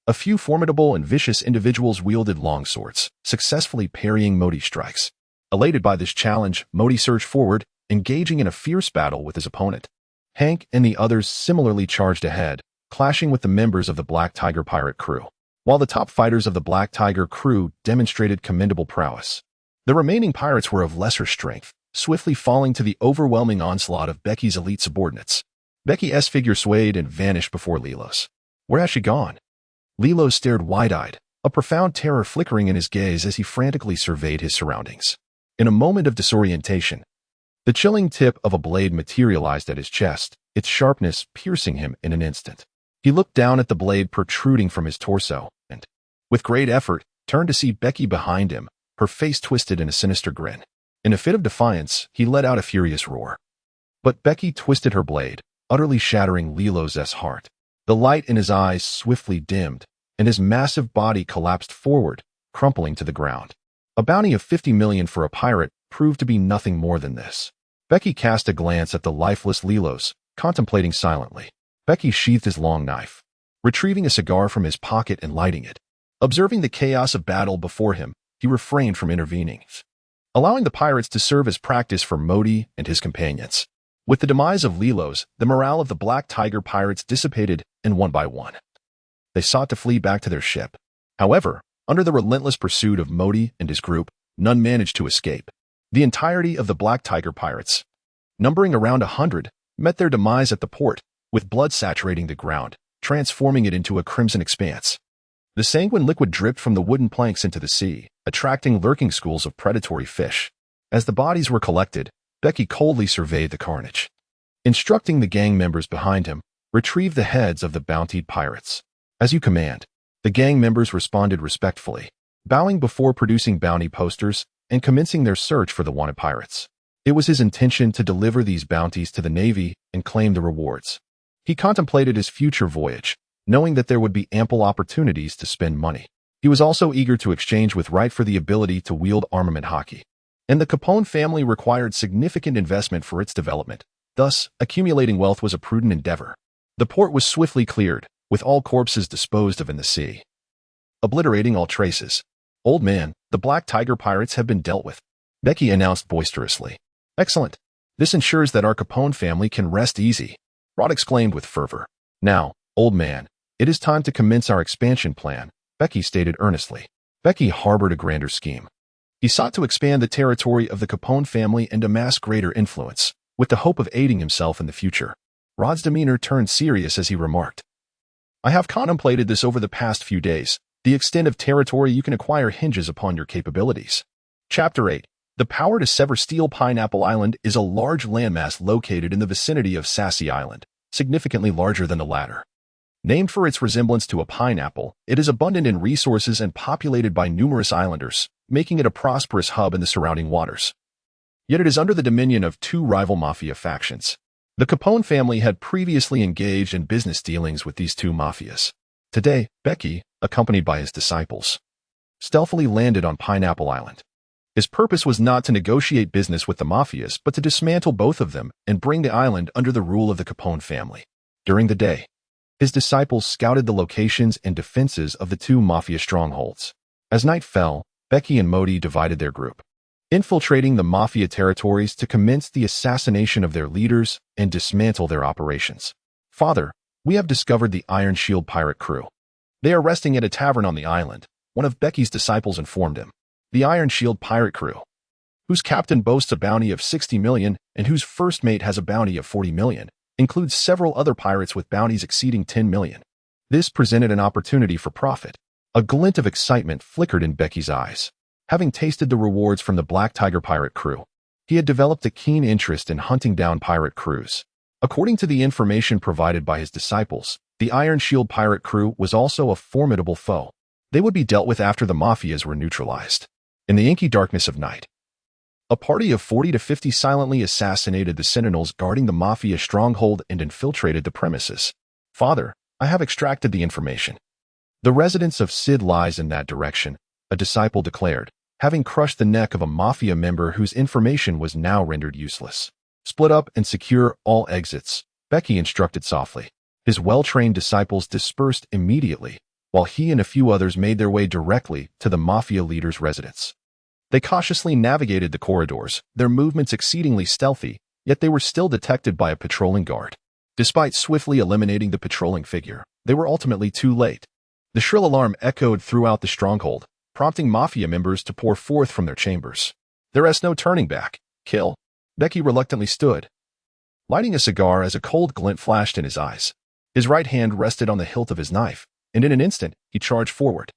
a few formidable and vicious individuals wielded longswords, successfully parrying Modi's strikes. Elated by this challenge, Modi surged forward, engaging in a fierce battle with his opponent. Hank and the others similarly charged ahead, clashing with the members of the Black Tiger pirate crew. While the top fighters of the Black Tiger crew demonstrated commendable prowess, the remaining pirates were of lesser strength, swiftly falling to the overwhelming onslaught of Becky's elite subordinates. Becky's figure swayed and vanished before Lilos. Where has she gone? Lilos stared wide-eyed, a profound terror flickering in his gaze as he frantically surveyed his surroundings. In a moment of disorientation, the chilling tip of a blade materialized at his chest, its sharpness piercing him in an instant. He looked down at the blade protruding from his torso and, with great effort, turned to see Becky behind him, her face twisted in a sinister grin. In a fit of defiance, he let out a furious roar. But Becky twisted her blade, utterly shattering Lilos's heart. The light in his eyes swiftly dimmed, and his massive body collapsed forward, crumpling to the ground. A bounty of 50 million for a pirate proved to be nothing more than this. Becky cast a glance at the lifeless Lilos, contemplating silently. Becky sheathed his long knife, retrieving a cigar from his pocket and lighting it. Observing the chaos of battle before him, he refrained from intervening, allowing the pirates to serve as practice for Modi and his companions. With the demise of Lilos, the morale of the Black Tiger pirates dissipated, and one by one, they sought to flee back to their ship. However, under the relentless pursuit of Modi and his group, none managed to escape. The entirety of the Black Tiger pirates, numbering around 100, met their demise at the port, with blood saturating the ground, transforming it into a crimson expanse. The sanguine liquid dripped from the wooden planks into the sea, attracting lurking schools of predatory fish. As the bodies were collected, Becky coldly surveyed the carnage. Instructing the gang members behind him, retrieve the heads of the bountied pirates. As you command. The gang members responded respectfully, bowing before producing bounty posters and commencing their search for the wanted pirates. It was his intention to deliver these bounties to the Navy and claim the rewards. He contemplated his future voyage, knowing that there would be ample opportunities to spend money. He was also eager to exchange with Wright for the ability to wield armament hockey. And the Capone family required significant investment for its development. Thus, accumulating wealth was a prudent endeavor. The port was swiftly cleared, with all corpses disposed of in the sea, obliterating all traces. Old man, the Black Tiger pirates have been dealt with, Becky announced boisterously. Excellent. This ensures that our Capone family can rest easy, Rod exclaimed with fervor. Now, old man, it is time to commence our expansion plan, Becky stated earnestly. Becky harbored a grander scheme. He sought to expand the territory of the Capone family and amass greater influence, with the hope of aiding himself in the future. Rod's demeanor turned serious as he remarked, I have contemplated this over the past few days. The extent of territory you can acquire hinges upon your capabilities. Chapter 8. The power to sever Steel Pineapple Island is a large landmass located in the vicinity of Sassy Island, significantly larger than the latter. Named for its resemblance to a pineapple, it is abundant in resources and populated by numerous islanders, making it a prosperous hub in the surrounding waters. Yet it is under the dominion of two rival mafia factions. The Capone family had previously engaged in business dealings with these two mafias. Today, Becky, accompanied by his disciples, stealthily landed on Pineapple Island. His purpose was not to negotiate business with the mafias, but to dismantle both of them and bring the island under the rule of the Capone family. During the day, his disciples scouted the locations and defenses of the two mafia strongholds. As night fell, Becky and Modi divided their group, infiltrating the mafia territories to commence the assassination of their leaders and dismantle their operations. Father, we have discovered the Iron Shield pirate crew. They are resting at a tavern on the island, one of Becky's disciples informed him. The Iron Shield pirate crew, whose captain boasts a bounty of 60 million and whose first mate has a bounty of 40 million, includes several other pirates with bounties exceeding 10 million. This presented an opportunity for profit. A glint of excitement flickered in Becky's eyes. Having tasted the rewards from the Black Tiger pirate crew, he had developed a keen interest in hunting down pirate crews. According to the information provided by his disciples, the Iron Shield pirate crew was also a formidable foe. They would be dealt with after the mafias were neutralized. In the inky darkness of night, a party of 40 to 50 silently assassinated the sentinels guarding the mafia stronghold and infiltrated the premises. Father, I have extracted the information. The residence of Sid lies in that direction, a disciple declared, having crushed the neck of a mafia member whose information was now rendered useless. Split up and secure all exits, Becky instructed softly. His well-trained disciples dispersed immediately, while he and a few others made their way directly to the mafia leader's residence. They cautiously navigated the corridors, their movements exceedingly stealthy, yet they were still detected by a patrolling guard. Despite swiftly eliminating the patrolling figure, they were ultimately too late. The shrill alarm echoed throughout the stronghold, prompting mafia members to pour forth from their chambers. There is no turning back. Kill. Becky reluctantly stood, lighting a cigar as a cold glint flashed in his eyes. His right hand rested on the hilt of his knife, and in an instant, he charged forward.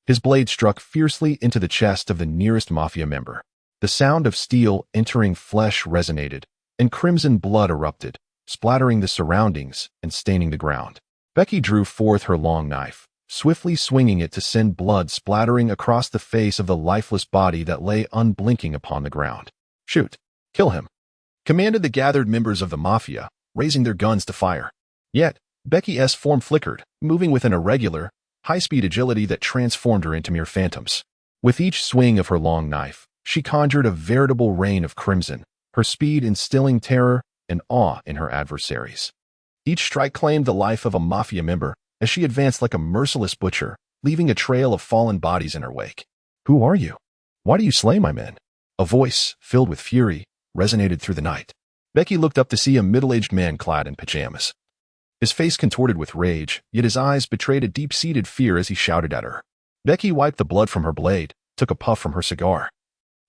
His blade struck fiercely into the chest of the nearest mafia member. The sound of steel entering flesh resonated, and crimson blood erupted, splattering the surroundings and staining the ground. Becky drew forth her long knife, swiftly swinging it to send blood splattering across the face of the lifeless body that lay unblinking upon the ground. Shoot! Kill him! Commanded the gathered members of the mafia, raising their guns to fire. Yet, Becky's form flickered, moving with an irregular, high-speed agility that transformed her into mere phantoms. With each swing of her long knife, she conjured a veritable rain of crimson, her speed instilling terror and awe in her adversaries. Each strike claimed the life of a mafia member as she advanced like a merciless butcher, leaving a trail of fallen bodies in her wake. Who are you? Why do you slay my men? A voice, filled with fury, resonated through the night. Becky looked up to see a middle-aged man clad in pajamas. His face contorted with rage, yet his eyes betrayed a deep-seated fear as he shouted at her. Becky wiped the blood from her blade, took a puff from her cigar,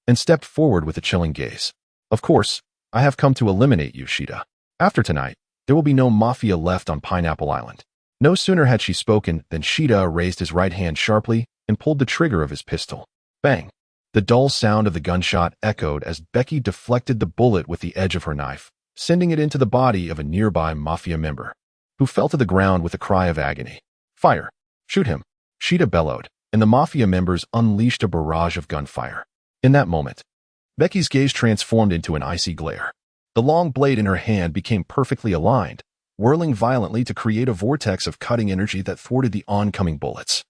and stepped forward with a chilling gaze. Of course, I have come to eliminate you, Sheeta. After tonight, there will be no mafia left on Pineapple Island. No sooner had she spoken than Shida raised his right hand sharply and pulled the trigger of his pistol. Bang! The dull sound of the gunshot echoed as Becky deflected the bullet with the edge of her knife, sending it into the body of a nearby mafia member, who fell to the ground with a cry of agony. Fire! Shoot him! Shida bellowed, and the mafia members unleashed a barrage of gunfire. In that moment, Becky's gaze transformed into an icy glare. The long blade in her hand became perfectly aligned, whirling violently to create a vortex of cutting energy that thwarted the oncoming bullets.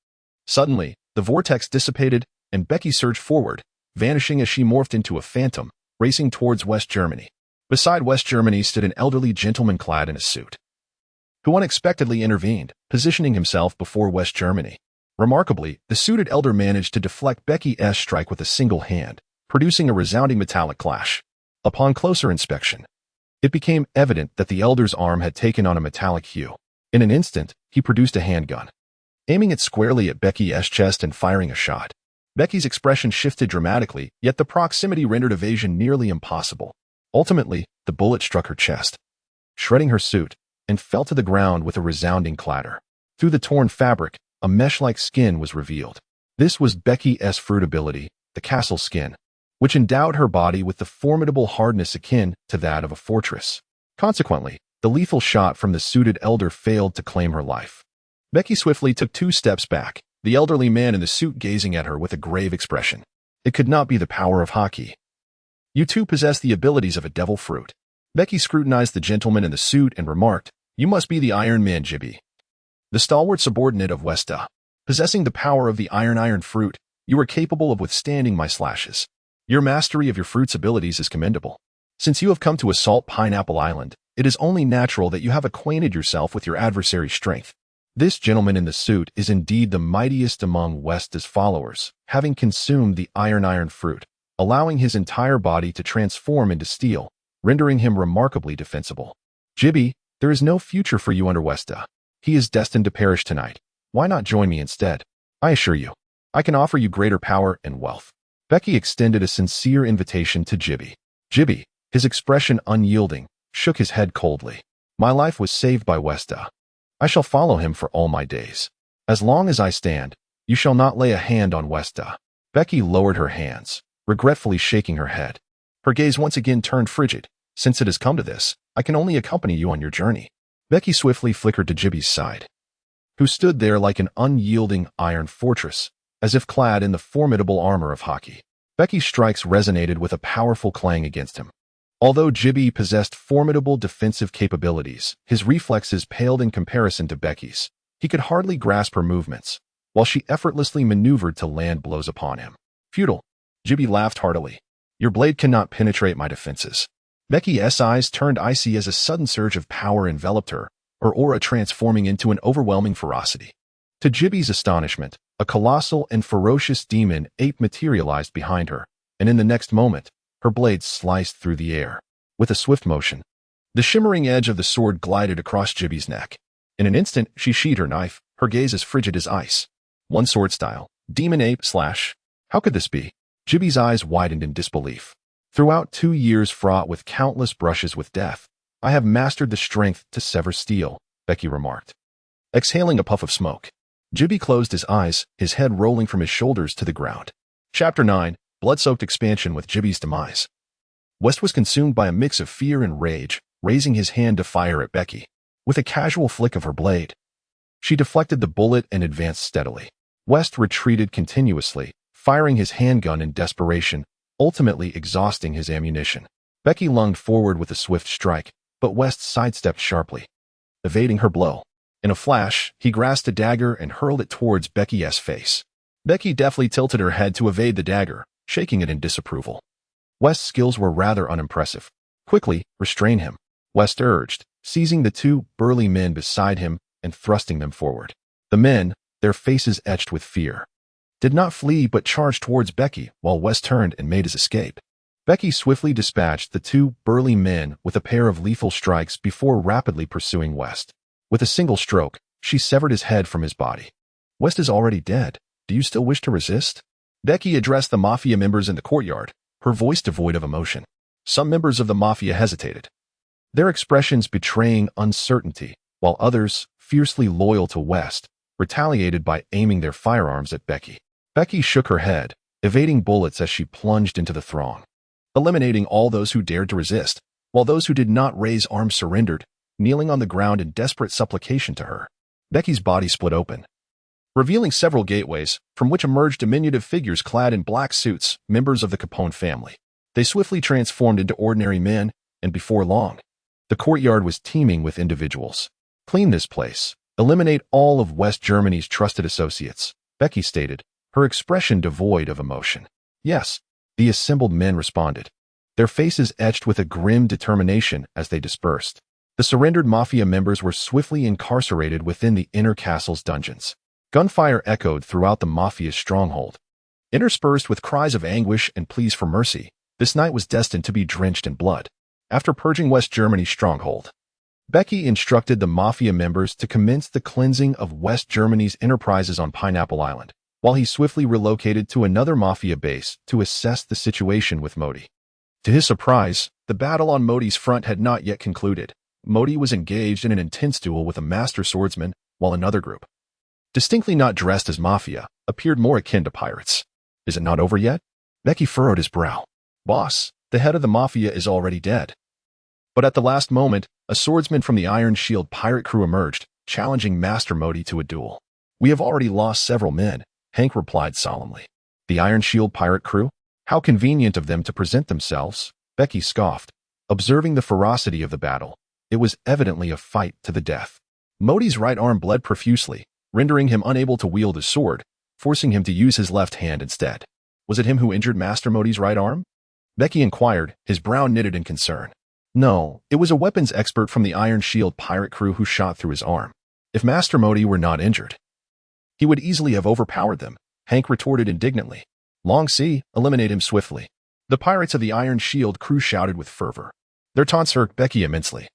Suddenly, the vortex dissipated, and Becky surged forward, vanishing as she morphed into a phantom, racing towards West Germany. Beside West Germany stood an elderly gentleman clad in a suit, who unexpectedly intervened, positioning himself before West Germany. Remarkably, the suited elder managed to deflect Becky's strike with a single hand, producing a resounding metallic clash. Upon closer inspection, it became evident that the elder's arm had taken on a metallic hue. In an instant, he produced a handgun, aiming it squarely at Becky's chest and firing a shot. Becky's expression shifted dramatically, yet the proximity rendered evasion nearly impossible. Ultimately, the bullet struck her chest, shredding her suit, and fell to the ground with a resounding clatter. Through the torn fabric, a mesh-like skin was revealed. This was Becky's fruit ability, the castle skin, which endowed her body with the formidable hardness akin to that of a fortress. Consequently, the lethal shot from the suited elder failed to claim her life. Becky swiftly took 2 steps back, the elderly man in the suit gazing at her with a grave expression. It could not be the power of hockey. You two possess the abilities of a devil fruit. Becky scrutinized the gentleman in the suit and remarked, "You must be the Iron Man, Jibby, the stalwart subordinate of Westa. Possessing the power of the iron fruit, you are capable of withstanding my slashes. Your mastery of your fruit's abilities is commendable. Since you have come to assault Pineapple Island, it is only natural that you have acquainted yourself with your adversary's strength. This gentleman in the suit is indeed the mightiest among Westa's followers, having consumed the iron fruit, allowing his entire body to transform into steel, rendering him remarkably defensible. Jibby, there is no future for you under Westa. He is destined to perish tonight. Why not join me instead? I assure you, I can offer you greater power and wealth." Becky extended a sincere invitation to Jibby. Jibby, his expression unyielding, shook his head coldly. "My life was saved by Westa. I shall follow him for all my days. As long as I stand, you shall not lay a hand on Westa." Becky lowered her hands, regretfully shaking her head. Her gaze once again turned frigid. "Since it has come to this, I can only accompany you on your journey." Becky swiftly flickered to Jibby's side, who stood there like an unyielding iron fortress, as if clad in the formidable armor of hockey. Becky's strikes resonated with a powerful clang against him. Although Jibby possessed formidable defensive capabilities, his reflexes paled in comparison to Becky's. He could hardly grasp her movements, while she effortlessly maneuvered to land blows upon him. "Futile." Jibby laughed heartily. "Your blade cannot penetrate my defenses." Becky's eyes turned icy as a sudden surge of power enveloped her, her aura transforming into an overwhelming ferocity. To Jibby's astonishment, a colossal and ferocious demon ape materialized behind her, and in the next moment, her blade sliced through the air. With a swift motion, the shimmering edge of the sword glided across Jibby's neck. In an instant, she sheathed her knife, her gaze as frigid as ice. One sword style, demon ape slash. How could this be? Jibby's eyes widened in disbelief. Throughout 2 years fraught with countless brushes with death, I have mastered the strength to sever steel, Becky remarked, exhaling a puff of smoke. Jibby closed his eyes, his head rolling from his shoulders to the ground. Chapter 9, Blood-Soaked Expansion with Jibby's Demise. West was consumed by a mix of fear and rage, raising his hand to fire at Becky. With a casual flick of her blade, she deflected the bullet and advanced steadily. West retreated continuously, firing his handgun in desperation, ultimately exhausting his ammunition. Becky lunged forward with a swift strike, but West sidestepped sharply, evading her blow. In a flash, he grasped a dagger and hurled it towards Becky's face. Becky deftly tilted her head to evade the dagger, shaking it in disapproval. West's skills were rather unimpressive. "Quickly, restrain him," West urged, seizing the 2 burly men beside him and thrusting them forward. The men, their faces etched with fear, did not flee but charged towards Becky while West turned and made his escape. Becky swiftly dispatched the 2 burly men with a pair of lethal strikes before rapidly pursuing West. With a single stroke, she severed his head from his body. "West is already dead. Do you still wish to resist?" Becky addressed the mafia members in the courtyard, her voice devoid of emotion. Some members of the mafia hesitated, their expressions betraying uncertainty, while others, fiercely loyal to West, retaliated by aiming their firearms at Becky. Becky shook her head, evading bullets as she plunged into the throng, eliminating all those who dared to resist, while those who did not raise arms surrendered, kneeling on the ground in desperate supplication to her. Becky's body split open, revealing several gateways, from which emerged diminutive figures clad in black suits, members of the Capone family. They swiftly transformed into ordinary men, and before long, the courtyard was teeming with individuals. "Clean this place. Eliminate all of West Germany's trusted associates," Becky stated, her expression devoid of emotion. "Yes," the assembled men responded, their faces etched with a grim determination as they dispersed. The surrendered mafia members were swiftly incarcerated within the inner castle's dungeons. Gunfire echoed throughout the mafia's stronghold. Interspersed with cries of anguish and pleas for mercy, this night was destined to be drenched in blood. After purging West Germany's stronghold, Becky instructed the mafia members to commence the cleansing of West Germany's enterprises on Pineapple Island, while he swiftly relocated to another mafia base to assess the situation with Modi. To his surprise, the battle on Modi's front had not yet concluded. Modi was engaged in an intense duel with a master swordsman, while another group, distinctly not dressed as mafia, appeared more akin to pirates. "Is it not over yet?" Becky furrowed his brow. "Boss, the head of the mafia is already dead." But at the last moment, a swordsman from the Iron Shield pirate crew emerged, challenging Master Modi to a duel. "We have already lost several men," Hank replied solemnly. "The Iron Shield pirate crew? How convenient of them to present themselves," Becky scoffed, observing the ferocity of the battle. It was evidently a fight to the death. Modi's right arm bled profusely, rendering him unable to wield his sword, forcing him to use his left hand instead. "Was it him who injured Master Modi's right arm?" Becky inquired, his brow knitted in concern. "No, it was a weapons expert from the Iron Shield pirate crew who shot through his arm. If Master Modi were not injured, he would easily have overpowered them," Hank retorted indignantly. "Long C, eliminate him swiftly." The pirates of the Iron Shield crew shouted with fervor. Their taunts hurt Becky immensely,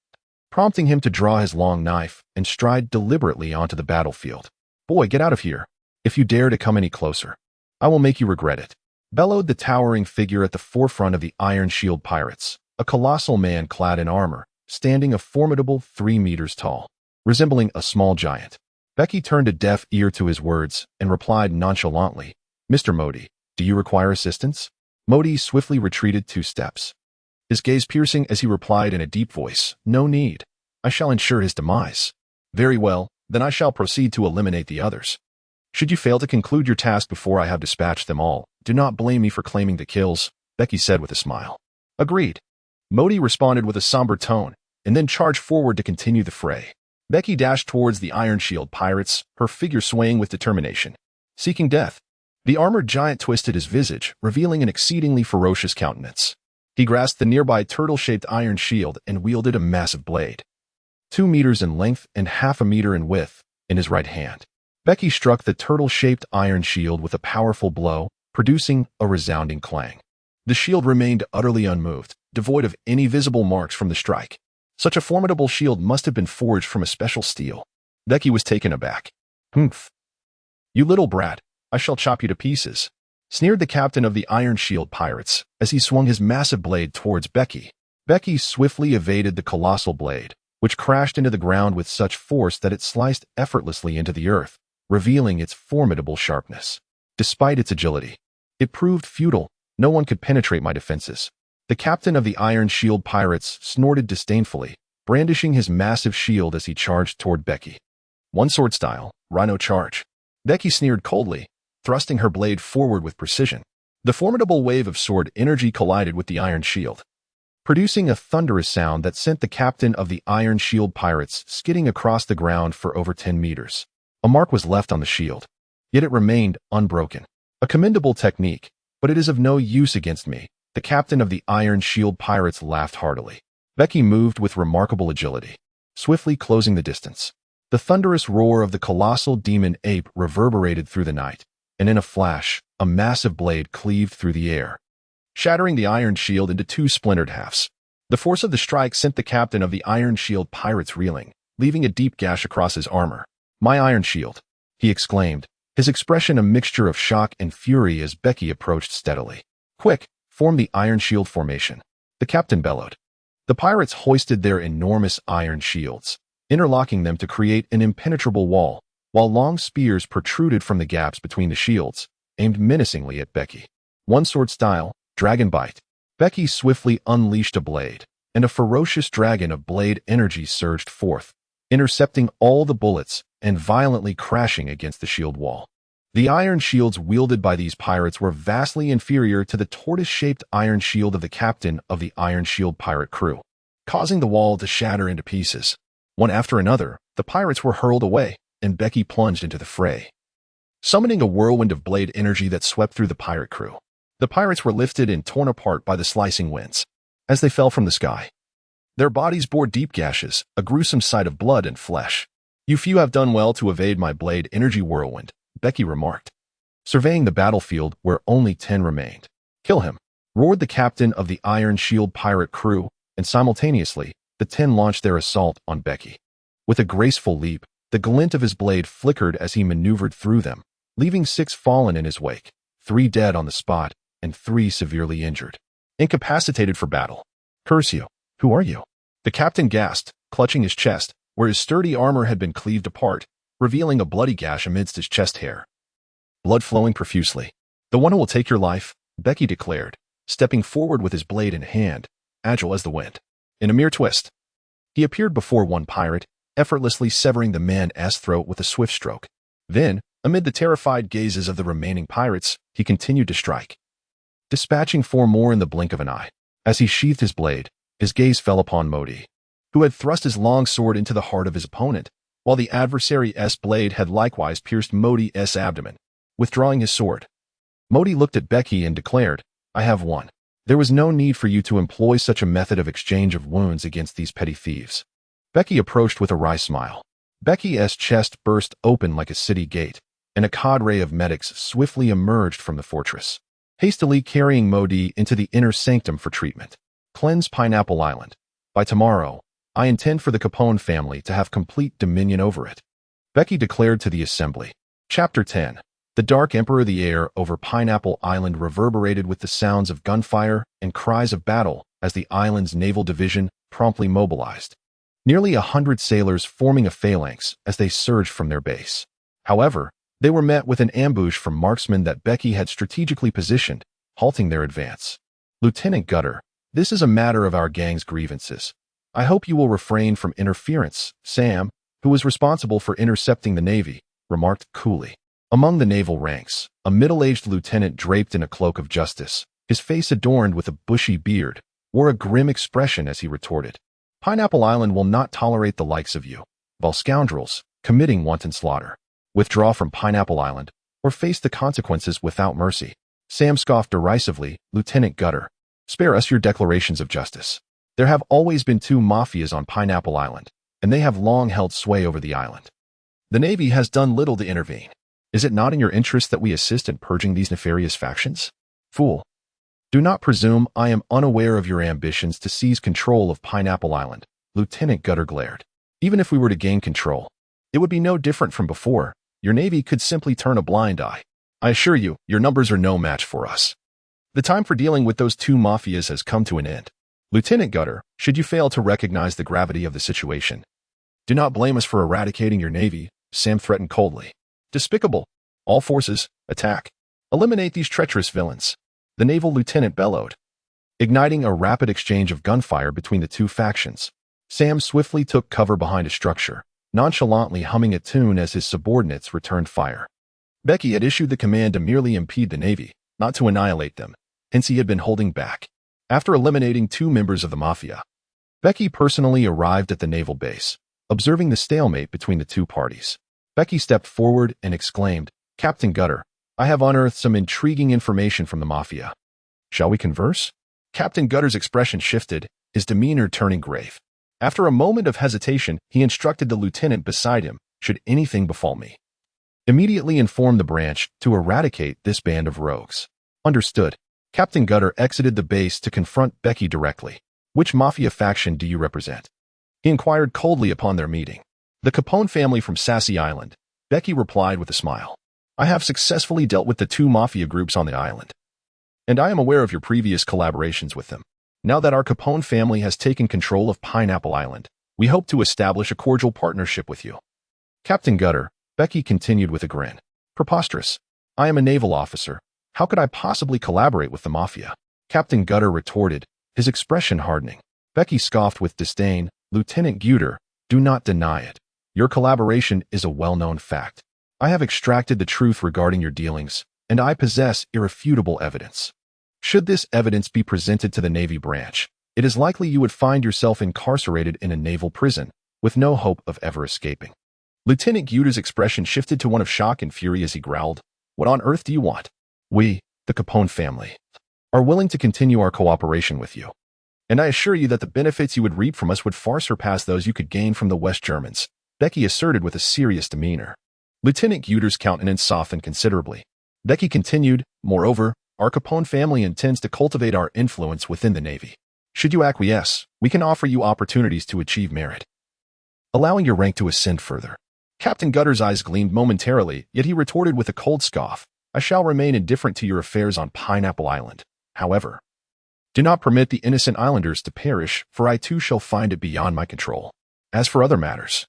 prompting him to draw his long knife and stride deliberately onto the battlefield. "Boy, get out of here. If you dare to come any closer, I will make you regret it," bellowed the towering figure at the forefront of the Iron Shield pirates, a colossal man clad in armor, standing a formidable 3 meters tall, resembling a small giant. Becky turned a deaf ear to his words and replied nonchalantly, "Mr. Modi, do you require assistance?" Modi swiftly retreated 2 steps, his gaze piercing as he replied in a deep voice, "No need. I shall ensure his demise." "Very well, then I shall proceed to eliminate the others. Should you fail to conclude your task before I have dispatched them all, do not blame me for claiming the kills," Becky said with a smile. "Agreed." Modi responded with a somber tone, and then charged forward to continue the fray. Becky dashed towards the Iron Shield pirates, her figure swaying with determination, seeking death. The armored giant twisted his visage, revealing an exceedingly ferocious countenance. He grasped the nearby turtle-shaped iron shield and wielded a massive blade, 2 meters in length and half a meter in width, in his right hand. Becky struck the turtle-shaped iron shield with a powerful blow, producing a resounding clang. The shield remained utterly unmoved, devoid of any visible marks from the strike. Such a formidable shield must have been forged from a special steel. Becky was taken aback. "Humph. You little brat, I shall chop you to pieces," sneered the captain of the Iron Shield pirates as he swung his massive blade towards Becky. Becky swiftly evaded the colossal blade, which crashed into the ground with such force that it sliced effortlessly into the earth, revealing its formidable sharpness. Despite its agility, it proved futile. No one could penetrate my defenses. The captain of the Iron Shield pirates snorted disdainfully, brandishing his massive shield as he charged toward Becky. "One sword style, rhino charge." Becky sneered coldly, thrusting her blade forward with precision. The formidable wave of sword energy collided with the iron shield, producing a thunderous sound that sent the captain of the Iron Shield pirates skidding across the ground for over 10 meters. A mark was left on the shield, yet it remained unbroken. A commendable technique, but it is of no use against me. The captain of the Iron Shield pirates laughed heartily. Becky moved with remarkable agility, swiftly closing the distance. The thunderous roar of the colossal demon ape reverberated through the night, and in a flash, a massive blade cleaved through the air, shattering the iron shield into 2 splintered halves. The force of the strike sent the captain of the Iron Shield pirates reeling, leaving a deep gash across his armor. "My iron shield," he exclaimed, his expression a mixture of shock and fury as Becky approached steadily. "Quick, form the iron shield formation," the captain bellowed. The pirates hoisted their enormous iron shields, interlocking them to create an impenetrable wall, while long spears protruded from the gaps between the shields, aimed menacingly at Bege. One sword style, Dragon Bite. Bege swiftly unleashed a blade, and a ferocious dragon of blade energy surged forth, intercepting all the bullets and violently crashing against the shield wall. The iron shields wielded by these pirates were vastly inferior to the tortoise-shaped iron shield of the captain of the Iron Shield pirate crew, causing the wall to shatter into pieces. One after another, the pirates were hurled away, and Bege plunged into the fray, summoning a whirlwind of blade energy that swept through the pirate crew. The pirates were lifted and torn apart by the slicing winds as they fell from the sky. Their bodies bore deep gashes, a gruesome sight of blood and flesh. "You few have done well to evade my blade energy whirlwind," Bege remarked, surveying the battlefield where only 10 remained. "Kill him," roared the captain of the Iron Shield pirate crew, and simultaneously, the 10 launched their assault on Bege. With a graceful leap, the glint of his blade flickered as he maneuvered through them, leaving 6 fallen in his wake, 3 dead on the spot, and 3 severely injured, incapacitated for battle. "Curse you, who are you?" the captain gasped, clutching his chest, where his sturdy armor had been cleaved apart, revealing a bloody gash amidst his chest hair, blood flowing profusely. "The one who will take your life," Bege declared, stepping forward with his blade in hand, agile as the wind. In a mere twist, he appeared before one pirate, effortlessly severing the man's throat with a swift stroke. Then, amid the terrified gazes of the remaining pirates, he continued to strike, dispatching 4 more in the blink of an eye. As he sheathed his blade, his gaze fell upon Modi, who had thrust his long sword into the heart of his opponent, while the adversary's blade had likewise pierced Modi's abdomen. Withdrawing his sword, Modi looked at Bege and declared, "I have won. There was no need for you to employ such a method of exchange of wounds against these petty thieves." Bege approached with a wry smile. Bege's chest burst open like a city gate, and a cadre of medics swiftly emerged from the fortress, hastily carrying Modi into the inner sanctum for treatment. "Cleanse Pineapple Island. By tomorrow, I intend for the Capone family to have complete dominion over it," Bege declared to the assembly. Chapter 10. The dark emperor. The air over Pineapple Island reverberated with the sounds of gunfire and cries of battle as the island's naval division promptly mobilized, nearly 100 sailors forming a phalanx as they surged from their base. However, they were met with an ambush from marksmen that Bege had strategically positioned, halting their advance. "Lieutenant Gutter, this is a matter of our gang's grievances. I hope you will refrain from interference," Sam, who was responsible for intercepting the Navy, remarked coolly. Among the naval ranks, a middle-aged lieutenant draped in a cloak of justice, his face adorned with a bushy beard, wore a grim expression as he retorted, "Pineapple Island will not tolerate the likes of you, vile scoundrels, committing wanton slaughter. Withdraw from Pineapple Island, or face the consequences without mercy." Sam scoffed derisively. "Lieutenant Gutter, spare us your declarations of justice. There have always been 2 mafias on Pineapple Island, and they have long held sway over the island. The Navy has done little to intervene. Is it not in your interest that we assist in purging these nefarious factions? Fool, do not presume I am unaware of your ambitions to seize control of Pineapple Island," Lieutenant Gutter glared. "Even if we were to gain control, it would be no different from before. Your Navy could simply turn a blind eye. I assure you, your numbers are no match for us. The time for dealing with those 2 mafias has come to an end. Lieutenant Gutter, should you fail to recognize the gravity of the situation, do not blame us for eradicating your Navy," Sam threatened coldly. "Despicable. All forces, attack. Eliminate these treacherous villains," the naval lieutenant bellowed, igniting a rapid exchange of gunfire between the 2 factions. Sam swiftly took cover behind a structure, nonchalantly humming a tune as his subordinates returned fire. Bege had issued the command to merely impede the Navy, not to annihilate them, hence he had been holding back. After eliminating 2 members of the Mafia, Bege personally arrived at the naval base, observing the stalemate between the 2 parties. Bege stepped forward and exclaimed, "Captain Gutter, I have unearthed some intriguing information from the Mafia. Shall we converse?" Captain Gutter's expression shifted, his demeanor turning grave. After a moment of hesitation, he instructed the lieutenant beside him, "Should anything befall me, immediately inform the branch to eradicate this band of rogues." "Understood." Captain Gutter exited the base to confront Bege directly. "Which Mafia faction do you represent?" he inquired coldly upon their meeting. "The Capone family from Sassy Island," Bege replied with a smile. "I have successfully dealt with the 2 Mafia groups on the island, and I am aware of your previous collaborations with them. Now that our Capone family has taken control of Pineapple Island, We hope to establish a cordial partnership with you. Captain Becky continued with a grin. Preposterous. I am a naval officer. How could I possibly collaborate with the mafia? Captain retorted, his expression hardening. Becky scoffed with disdain. Lieutenant Guter, do not deny it. Your collaboration is a well-known fact. I have extracted the truth regarding your dealings, and I possess irrefutable evidence. Should this evidence be presented to the Navy branch, it is likely you would find yourself incarcerated in a naval prison, with no hope of ever escaping. Lieutenant Guter's expression shifted to one of shock and fury as he growled, What on earth do you want? We, the Capone family, are willing to continue our cooperation with you. And I assure you that the benefits you would reap from us would far surpass those you could gain from the West Germans, Becky asserted with a serious demeanor. Lieutenant Guter's countenance softened considerably. Becky continued, Moreover, our Capone family intends to cultivate our influence within the Navy. Should you acquiesce, we can offer you opportunities to achieve merit, allowing your rank to ascend further. Captain Gutter's eyes gleamed momentarily, yet he retorted with a cold scoff, I shall remain indifferent to your affairs on Pineapple Island. However, do not permit the innocent islanders to perish, for I too shall find it beyond my control. As for other matters,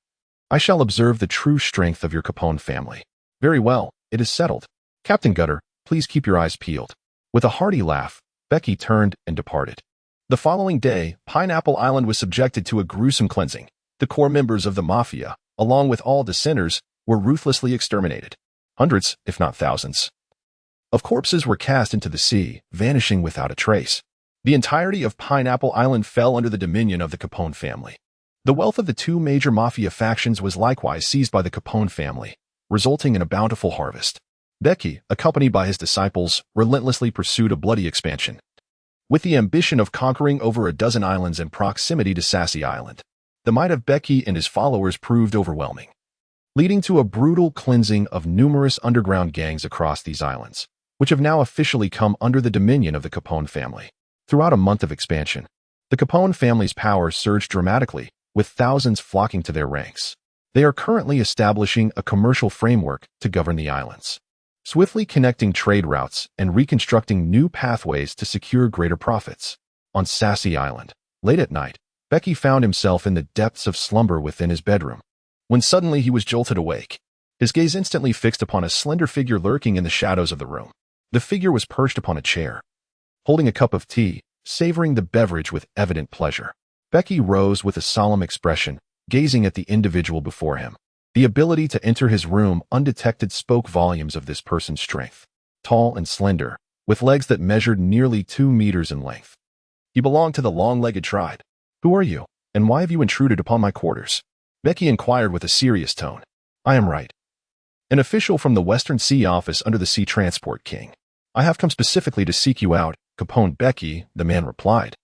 I shall observe the true strength of your Capone family. Very well, it is settled. Captain Guter, please keep your eyes peeled. With a hearty laugh, Becky turned and departed. The following day, Pineapple Island was subjected to a gruesome cleansing. The core members of the mafia, along with all dissenters, were ruthlessly exterminated. Hundreds, if not thousands, of corpses were cast into the sea, vanishing without a trace. The entirety of Pineapple Island fell under the dominion of the Capone family. The wealth of the two major mafia factions was likewise seized by the Capone family, resulting in a bountiful harvest. Becky, accompanied by his disciples, relentlessly pursued a bloody expansion, with the ambition of conquering over a dozen islands in proximity to Sassy Island. The might of Becky and his followers proved overwhelming, leading to a brutal cleansing of numerous underground gangs across these islands, which have now officially come under the dominion of the Capone family. Throughout a month of expansion, the Capone family's power surged dramatically, with thousands flocking to their ranks. They are currently establishing a commercial framework to govern the islands, swiftly connecting trade routes and reconstructing new pathways to secure greater profits. On Sassy Island, late at night, Becky found himself in the depths of slumber within his bedroom, when suddenly he was jolted awake. His gaze instantly fixed upon a slender figure lurking in the shadows of the room. The figure was perched upon a chair, holding a cup of tea, savoring the beverage with evident pleasure. Becky rose with a solemn expression, gazing at the individual before him. The ability to enter his room undetected spoke volumes of this person's strength. Tall and slender, with legs that measured nearly 2 meters in length, he belonged to the long-legged tribe. Who are you, and why have you intruded upon my quarters? Becky inquired with a serious tone. I am right, an official from the Western Sea Office under the Sea Transport King. I have come specifically to seek you out, Caponebeque, the man replied,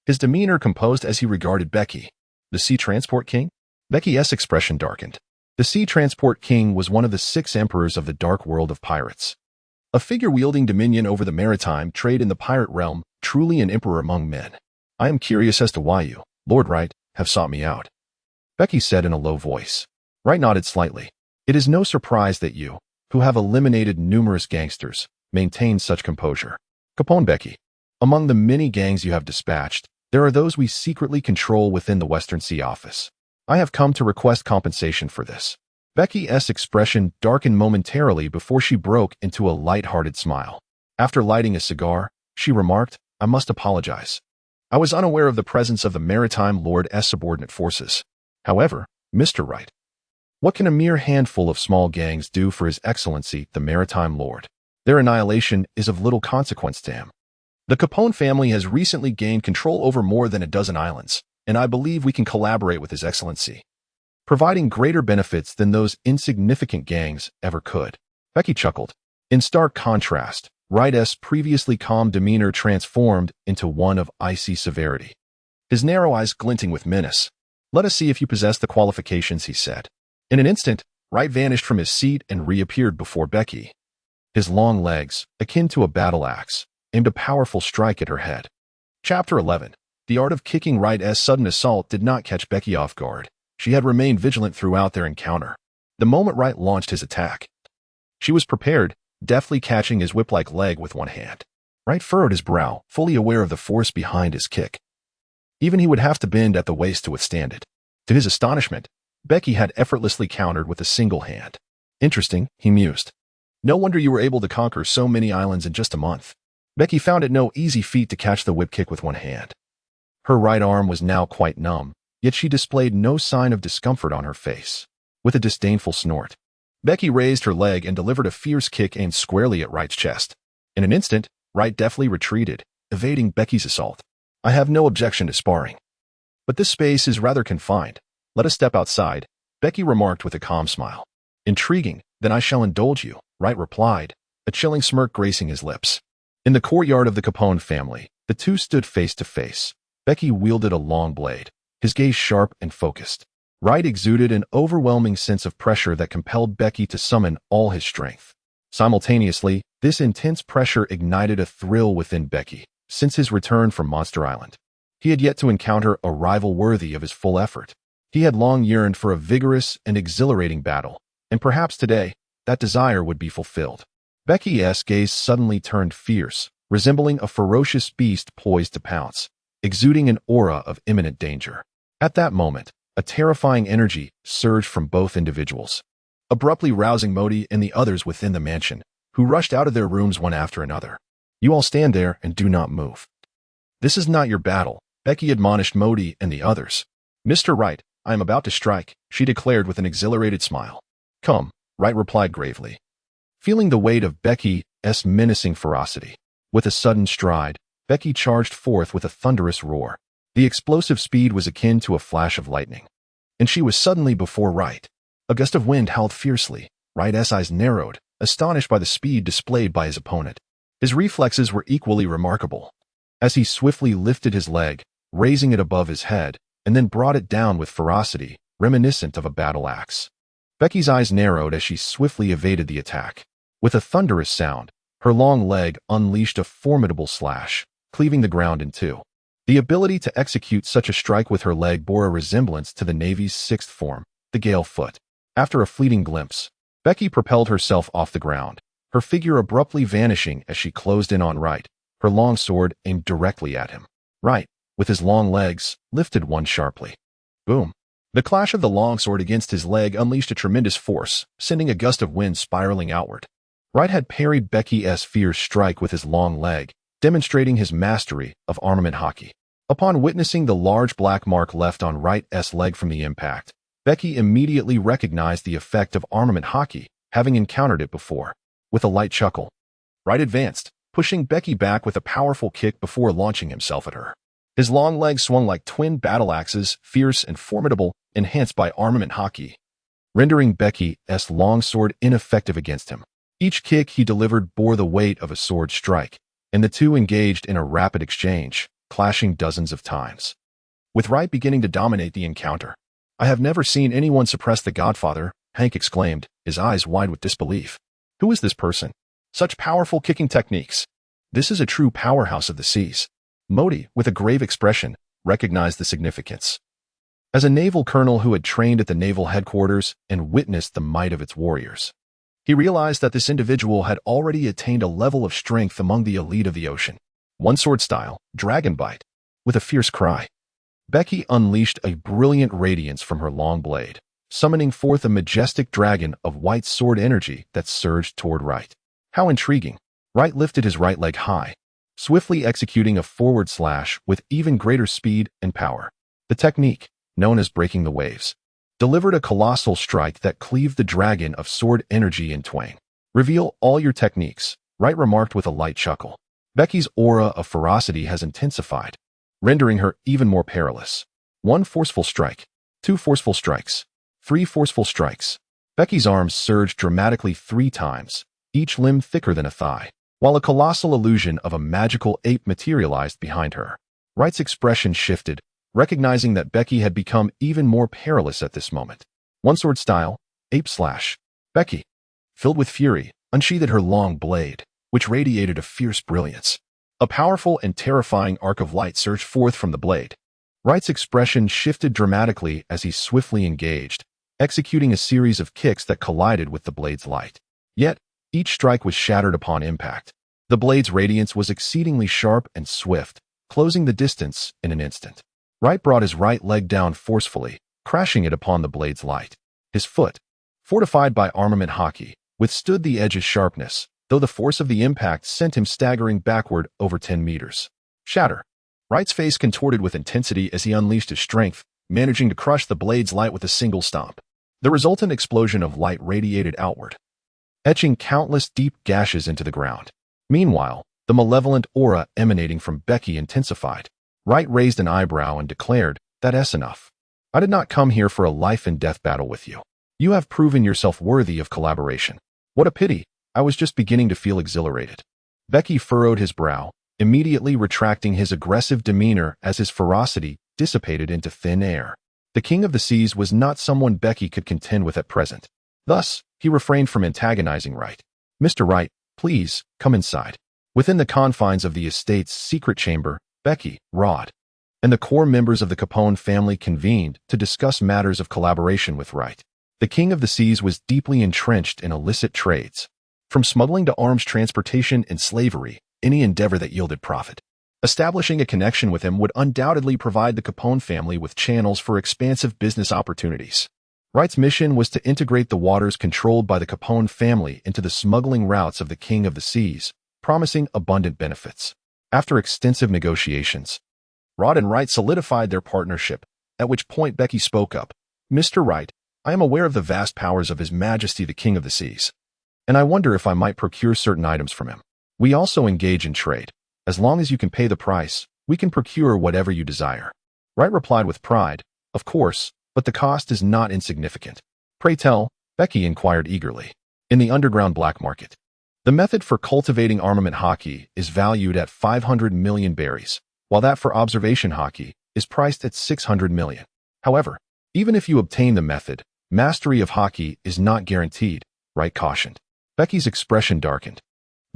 his demeanor composed as he regarded Becky. The Sea Transport King? Becky's expression darkened. The Sea Transport King was one of the 6 emperors of the dark world of pirates, a figure wielding dominion over the maritime trade in the pirate realm, truly an emperor among men. I am curious as to why you, Lord Wright, have sought me out, Becky said in a low voice. Wright nodded slightly. It is no surprise that you, who have eliminated numerous gangsters, maintain such composure. Caponebeque, among the many gangs you have dispatched, there are those we secretly control within the Western Sea Office. I have come to request compensation for this. Becky's expression darkened momentarily before she broke into a light-hearted smile. After lighting a cigar, she remarked, I must apologize. I was unaware of the presence of the Maritime Lord's subordinate forces. However, Mr. Wright, what can a mere handful of small gangs do for His Excellency, the Maritime Lord? Their annihilation is of little consequence to him. The Capone family has recently gained control over more than a dozen islands, and I believe we can collaborate with His Excellency, providing greater benefits than those insignificant gangs ever could. Becky chuckled. In stark contrast, Wright's previously calm demeanor transformed into one of icy severity, his narrow eyes glinting with menace. Let us see if you possess the qualifications, he said. In an instant, Wright vanished from his seat and reappeared before Becky. His long legs, akin to a battle axe, aimed a powerful strike at her head. Chapter 11. The art of kicking. Wright's sudden assault did not catch Becky off guard. She had remained vigilant throughout their encounter. The moment Wright launched his attack, she was prepared, deftly catching his whip-like leg with one hand. Wright furrowed his brow, fully aware of the force behind his kick. Even he would have to bend at the waist to withstand it. To his astonishment, Becky had effortlessly countered with a single hand. Interesting, he mused. No wonder you were able to conquer so many islands in just a month. Becky found it no easy feat to catch the whip kick with one hand. Her right arm was now quite numb, yet she displayed no sign of discomfort on her face. With a disdainful snort, Becky raised her leg and delivered a fierce kick aimed squarely at Wright's chest. In an instant, Wright deftly retreated, evading Becky's assault. I have no objection to sparring, but this space is rather confined. Let us step outside, Becky remarked with a calm smile. Intriguing, then I shall indulge you, Wright replied, a chilling smirk gracing his lips. In the courtyard of the Capone family, the two stood face to face. Becky wielded a long blade, his gaze sharp and focused. Wright exuded an overwhelming sense of pressure that compelled Becky to summon all his strength. Simultaneously, this intense pressure ignited a thrill within Becky. Since his return from Monster Island, he had yet to encounter a rival worthy of his full effort. He had long yearned for a vigorous and exhilarating battle, and perhaps today, that desire would be fulfilled. Becky's gaze suddenly turned fierce, resembling a ferocious beast poised to pounce, exuding an aura of imminent danger. At that moment, a terrifying energy surged from both individuals, abruptly rousing Modi and the others within the mansion, who rushed out of their rooms one after another. You all stand there and do not move. This is not your battle, Becky admonished Modi and the others. Mr. Wright, I am about to strike, she declared with an exhilarated smile. Come, Wright replied gravely, feeling the weight of Becky's menacing ferocity. With a sudden stride, Becky charged forth with a thunderous roar. The explosive speed was akin to a flash of lightning, and she was suddenly before Wright. A gust of wind howled fiercely. Wright's eyes narrowed, astonished by the speed displayed by his opponent. His reflexes were equally remarkable. As he swiftly lifted his leg, raising it above his head, and then brought it down with ferocity, reminiscent of a battle axe. Becky's eyes narrowed as she swiftly evaded the attack. With a thunderous sound, her long leg unleashed a formidable slash, cleaving the ground in two. The ability to execute such a strike with her leg bore a resemblance to the Navy's sixth form, the gale foot. After a fleeting glimpse, Becky propelled herself off the ground, her figure abruptly vanishing as she closed in on Wright, her long sword aimed directly at him. Wright, with his long legs, lifted one sharply. Boom! The clash of the long sword against his leg unleashed a tremendous force, sending a gust of wind spiraling outward. Wright had parried Becky's fierce strike with his long leg, demonstrating his mastery of armament hockey. Upon witnessing the large black mark left on Wright's leg from the impact, Becky immediately recognized the effect of armament hockey, having encountered it before. With a light chuckle, Wright advanced, pushing Becky back with a powerful kick before launching himself at her. His long legs swung like twin battle axes, fierce and formidable, enhanced by armament hockey, rendering Becky's long sword ineffective against him. Each kick he delivered bore the weight of a sword strike, and the two engaged in a rapid exchange, clashing dozens of times. With Wright beginning to dominate the encounter, I have never seen anyone suppress the Godfather, Hank exclaimed, his eyes wide with disbelief. Who is this person? Such powerful kicking techniques. This is a true powerhouse of the seas. Modi, with a grave expression, recognized the significance. As a naval colonel who had trained at the naval headquarters and witnessed the might of its warriors, he realized that this individual had already attained a level of strength among the elite of the ocean. One sword style, dragon bite. With a fierce cry, Becky unleashed a brilliant radiance from her long blade, summoning forth a majestic dragon of white sword energy that surged toward Wright. How intriguing! Wright lifted his right leg high, swiftly executing a forward slash with even greater speed and power. The technique, known as breaking the waves, delivered a colossal strike that cleaved the dragon of sword energy in twain. Reveal all your techniques, Wright remarked with a light chuckle. Becky's aura of ferocity has intensified, rendering her even more perilous. 1 forceful strike, 2 forceful strikes, 3 forceful strikes. Becky's arms surged dramatically 3 times, each limb thicker than a thigh, while a colossal illusion of a magical ape materialized behind her. Wright's expression shifted, recognizing that Becky had become even more perilous at this moment. One sword style, ape slash. Becky, filled with fury, unsheathed her long blade, which radiated a fierce brilliance. A powerful and terrifying arc of light surged forth from the blade. Wright's expression shifted dramatically as he swiftly engaged, executing a series of kicks that collided with the blade's light. Yet, each strike was shattered upon impact. The blade's radiance was exceedingly sharp and swift, closing the distance in an instant. Wright brought his right leg down forcefully, crashing it upon the blade's light. His foot, fortified by armament hockey, withstood the edge's sharpness, though the force of the impact sent him staggering backward over 10 meters. Shatter. Wright's face contorted with intensity as he unleashed his strength, managing to crush the blade's light with a single stomp. The resultant explosion of light radiated outward, etching countless deep gashes into the ground. Meanwhile, the malevolent aura emanating from Becky intensified. Wright raised an eyebrow and declared, "That's enough. I did not come here for a life-and-death battle with you. You have proven yourself worthy of collaboration." "What a pity. I was just beginning to feel exhilarated." Becky furrowed his brow, immediately retracting his aggressive demeanor as his ferocity dissipated into thin air. The King of the Seas was not someone Becky could contend with at present. Thus, he refrained from antagonizing Wright. "Mr. Wright, please, come inside." Within the confines of the estate's secret chamber, Becky, Rod, and the core members of the Capone family convened to discuss matters of collaboration with Wright. The King of the Seas was deeply entrenched in illicit trades. From smuggling to arms transportation and slavery, any endeavor that yielded profit. Establishing a connection with him would undoubtedly provide the Capone family with channels for expansive business opportunities. Wright's mission was to integrate the waters controlled by the Capone family into the smuggling routes of the King of the Seas, promising abundant benefits. After extensive negotiations, Rod and Wright solidified their partnership, at which point Becky spoke up. "Mr. Wright, I am aware of the vast powers of His Majesty the King of the Seas, and I wonder if I might procure certain items from him. We also engage in trade. As long as you can pay the price, we can procure whatever you desire." Wright replied with pride, "Of course, but the cost is not insignificant." "Pray tell," Becky inquired eagerly. "In the underground black market, the method for cultivating armament hockey is valued at 500 million berries, while that for observation hockey is priced at 600 million. However, even if you obtain the method, mastery of hockey is not guaranteed," Wright cautioned. Becky's expression darkened.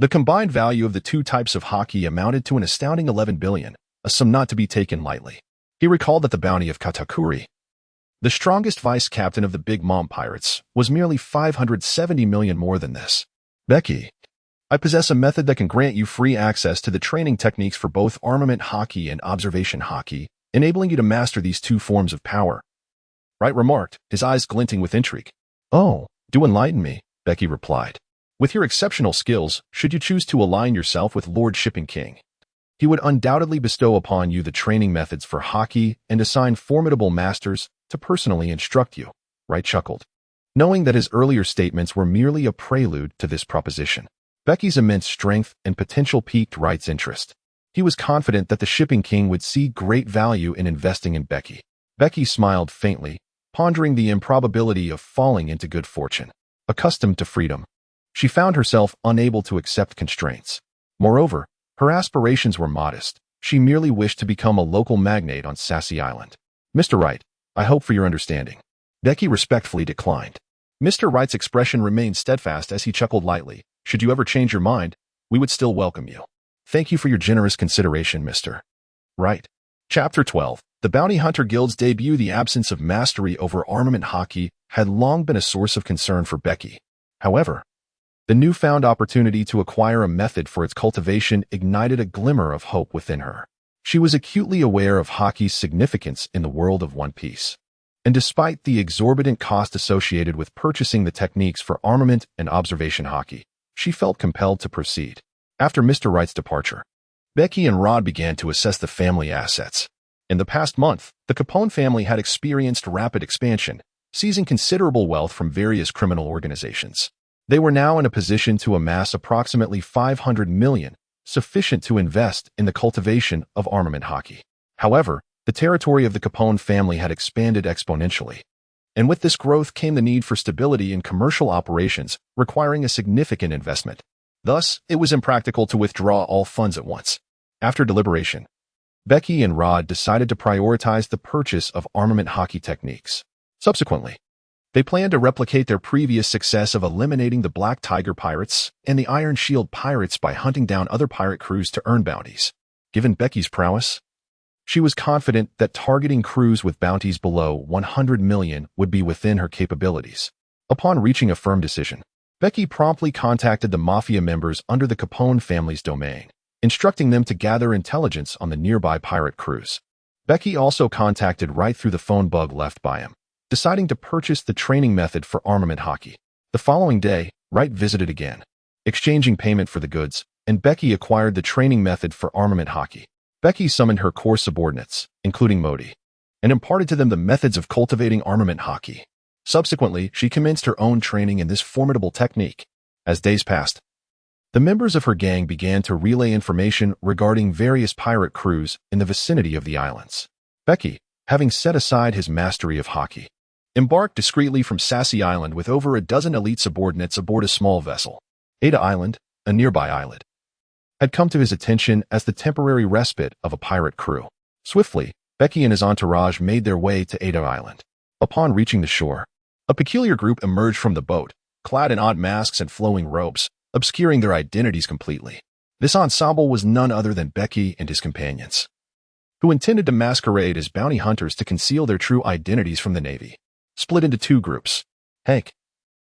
The combined value of the two types of hockey amounted to an astounding 11 billion, a sum not to be taken lightly. He recalled that the bounty of Katakuri, the strongest vice-captain of the Big Mom Pirates, was merely 570 million more than this. "Becky, I possess a method that can grant you free access to the training techniques for both armament hockey and observation hockey, enabling you to master these two forms of power," Wright remarked, his eyes glinting with intrigue. "Oh, do enlighten me," Becky replied. "With your exceptional skills, should you choose to align yourself with Lord Shipping King, he would undoubtedly bestow upon you the training methods for hockey and assign formidable masters to personally instruct you," Wright chuckled, knowing that his earlier statements were merely a prelude to this proposition. Becky's immense strength and potential piqued Wright's interest. He was confident that the Shipping King would see great value in investing in Becky. Becky smiled faintly, pondering the improbability of falling into good fortune. Accustomed to freedom, she found herself unable to accept constraints. Moreover, her aspirations were modest. She merely wished to become a local magnate on Sassy Island. "Mr. Wright, I hope for your understanding." Becky respectfully declined. Mr. Wright's expression remained steadfast as he chuckled lightly. "Should you ever change your mind, we would still welcome you. Thank you for your generous consideration, Mr. Wright." Chapter 12. The Bounty Hunter Guild's debut. The absence of mastery over armament hockey had long been a source of concern for Becky. However, the newfound opportunity to acquire a method for its cultivation ignited a glimmer of hope within her. She was acutely aware of hockey's significance in the world of One Piece. And despite the exorbitant cost associated with purchasing the techniques for armament and observation hockey, she felt compelled to proceed. After Mr. Wright's departure, Becky and Rod began to assess the family assets. In the past month, the Capone family had experienced rapid expansion, seizing considerable wealth from various criminal organizations. They were now in a position to amass approximately 500 million, sufficient to invest in the cultivation of armament hockey. However, the territory of the Capone family had expanded exponentially. And with this growth came the need for stability in commercial operations, requiring a significant investment. Thus, it was impractical to withdraw all funds at once. After deliberation, Becky and Rod decided to prioritize the purchase of armament hockey techniques. Subsequently, they planned to replicate their previous success of eliminating the Black Tiger Pirates and the Iron Shield Pirates by hunting down other pirate crews to earn bounties. Given Becky's prowess, she was confident that targeting crews with bounties below 100 million would be within her capabilities. Upon reaching a firm decision, Becky promptly contacted the mafia members under the Capone family's domain, instructing them to gather intelligence on the nearby pirate crews. Becky also contacted Wright through the phone bug left by him, deciding to purchase the training method for armament hockey. The following day, Wright visited again, exchanging payment for the goods, and Becky acquired the training method for armament hockey. Becky summoned her core subordinates, including Modi, and imparted to them the methods of cultivating armament hockey. Subsequently, she commenced her own training in this formidable technique. As days passed, the members of her gang began to relay information regarding various pirate crews in the vicinity of the islands. Becky, having set aside his mastery of hockey, embarked discreetly from Sassy Island with over a dozen elite subordinates aboard a small vessel. Ada Island, a nearby islet, had come to his attention as the temporary respite of a pirate crew. Swiftly, Becky and his entourage made their way to Ada Island. Upon reaching the shore, a peculiar group emerged from the boat, clad in odd masks and flowing robes, obscuring their identities completely. This ensemble was none other than Becky and his companions, who intended to masquerade as bounty hunters to conceal their true identities from the Navy. Split into two groups. Hank,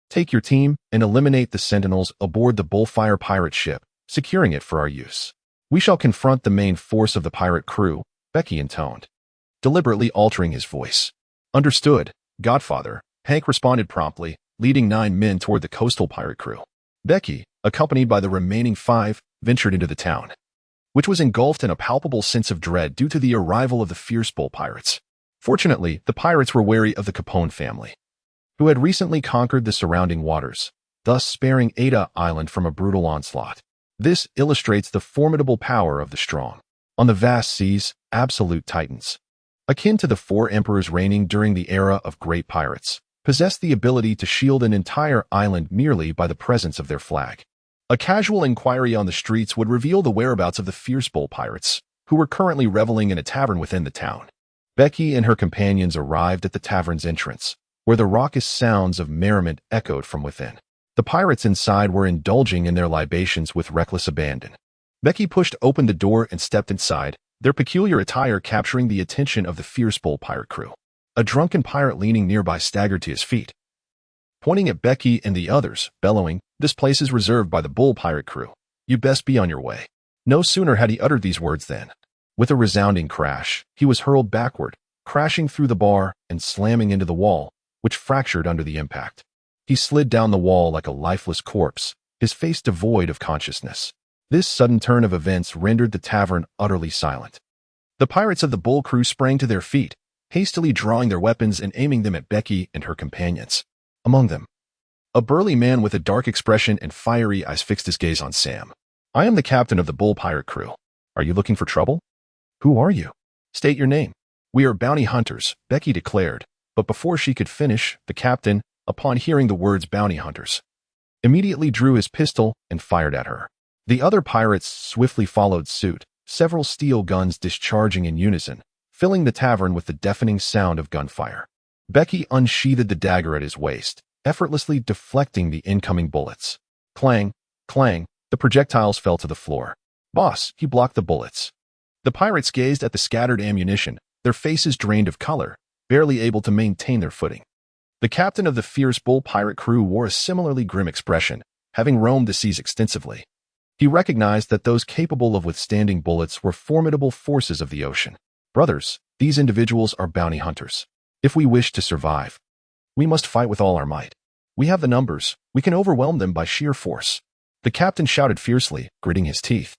take your team and eliminate the sentinels aboard the Bullfire pirate ship, securing it for our use. We shall confront the main force of the pirate crew, Becky intoned, deliberately altering his voice. Understood, Godfather, Hank responded promptly, leading 9 men toward the coastal pirate crew. Becky, accompanied by the remaining 5, ventured into the town, which was engulfed in a palpable sense of dread due to the arrival of the fierce bull pirates. Fortunately, the pirates were wary of the Capone family, who had recently conquered the surrounding waters, thus sparing Ada Island from a brutal onslaught. This illustrates the formidable power of the strong. On the vast seas, absolute titans, akin to the 4 emperors reigning during the era of great pirates, possessed the ability to shield an entire island merely by the presence of their flag. A casual inquiry on the streets would reveal the whereabouts of the fierce bull pirates, who were currently reveling in a tavern within the town. Becky and her companions arrived at the tavern's entrance, where the raucous sounds of merriment echoed from within. The pirates inside were indulging in their libations with reckless abandon. Becky pushed open the door and stepped inside, their peculiar attire capturing the attention of the fierce bull pirate crew. A drunken pirate leaning nearby staggered to his feet, pointing at Becky and the others, bellowing, "This place is reserved by the bull pirate crew. You best be on your way." No sooner had he uttered these words than, with a resounding crash, he was hurled backward, crashing through the bar and slamming into the wall, which fractured under the impact. He slid down the wall like a lifeless corpse, his face devoid of consciousness. This sudden turn of events rendered the tavern utterly silent. The pirates of the bull crew sprang to their feet, hastily drawing their weapons and aiming them at Becky and her companions. Among them, a burly man with a dark expression and fiery eyes fixed his gaze on Sam. "I am the captain of the bull pirate crew. Are you looking for trouble?" "Who are you?" "State your name." "We are bounty hunters," Becky declared, but before she could finish, the captain, upon hearing the words bounty hunters, immediately drew his pistol and fired at her. The other pirates swiftly followed suit, several steel guns discharging in unison, filling the tavern with the deafening sound of gunfire. Becky unsheathed the dagger at his waist, effortlessly deflecting the incoming bullets. Clang, clang, the projectiles fell to the floor. "Boss," he blocked the bullets. The pirates gazed at the scattered ammunition, their faces drained of color, barely able to maintain their footing. The captain of the fierce bull pirate crew wore a similarly grim expression, having roamed the seas extensively. He recognized that those capable of withstanding bullets were formidable forces of the ocean. "Brothers, these individuals are bounty hunters. If we wish to survive, we must fight with all our might. We have the numbers, we can overwhelm them by sheer force." The captain shouted fiercely, gritting his teeth,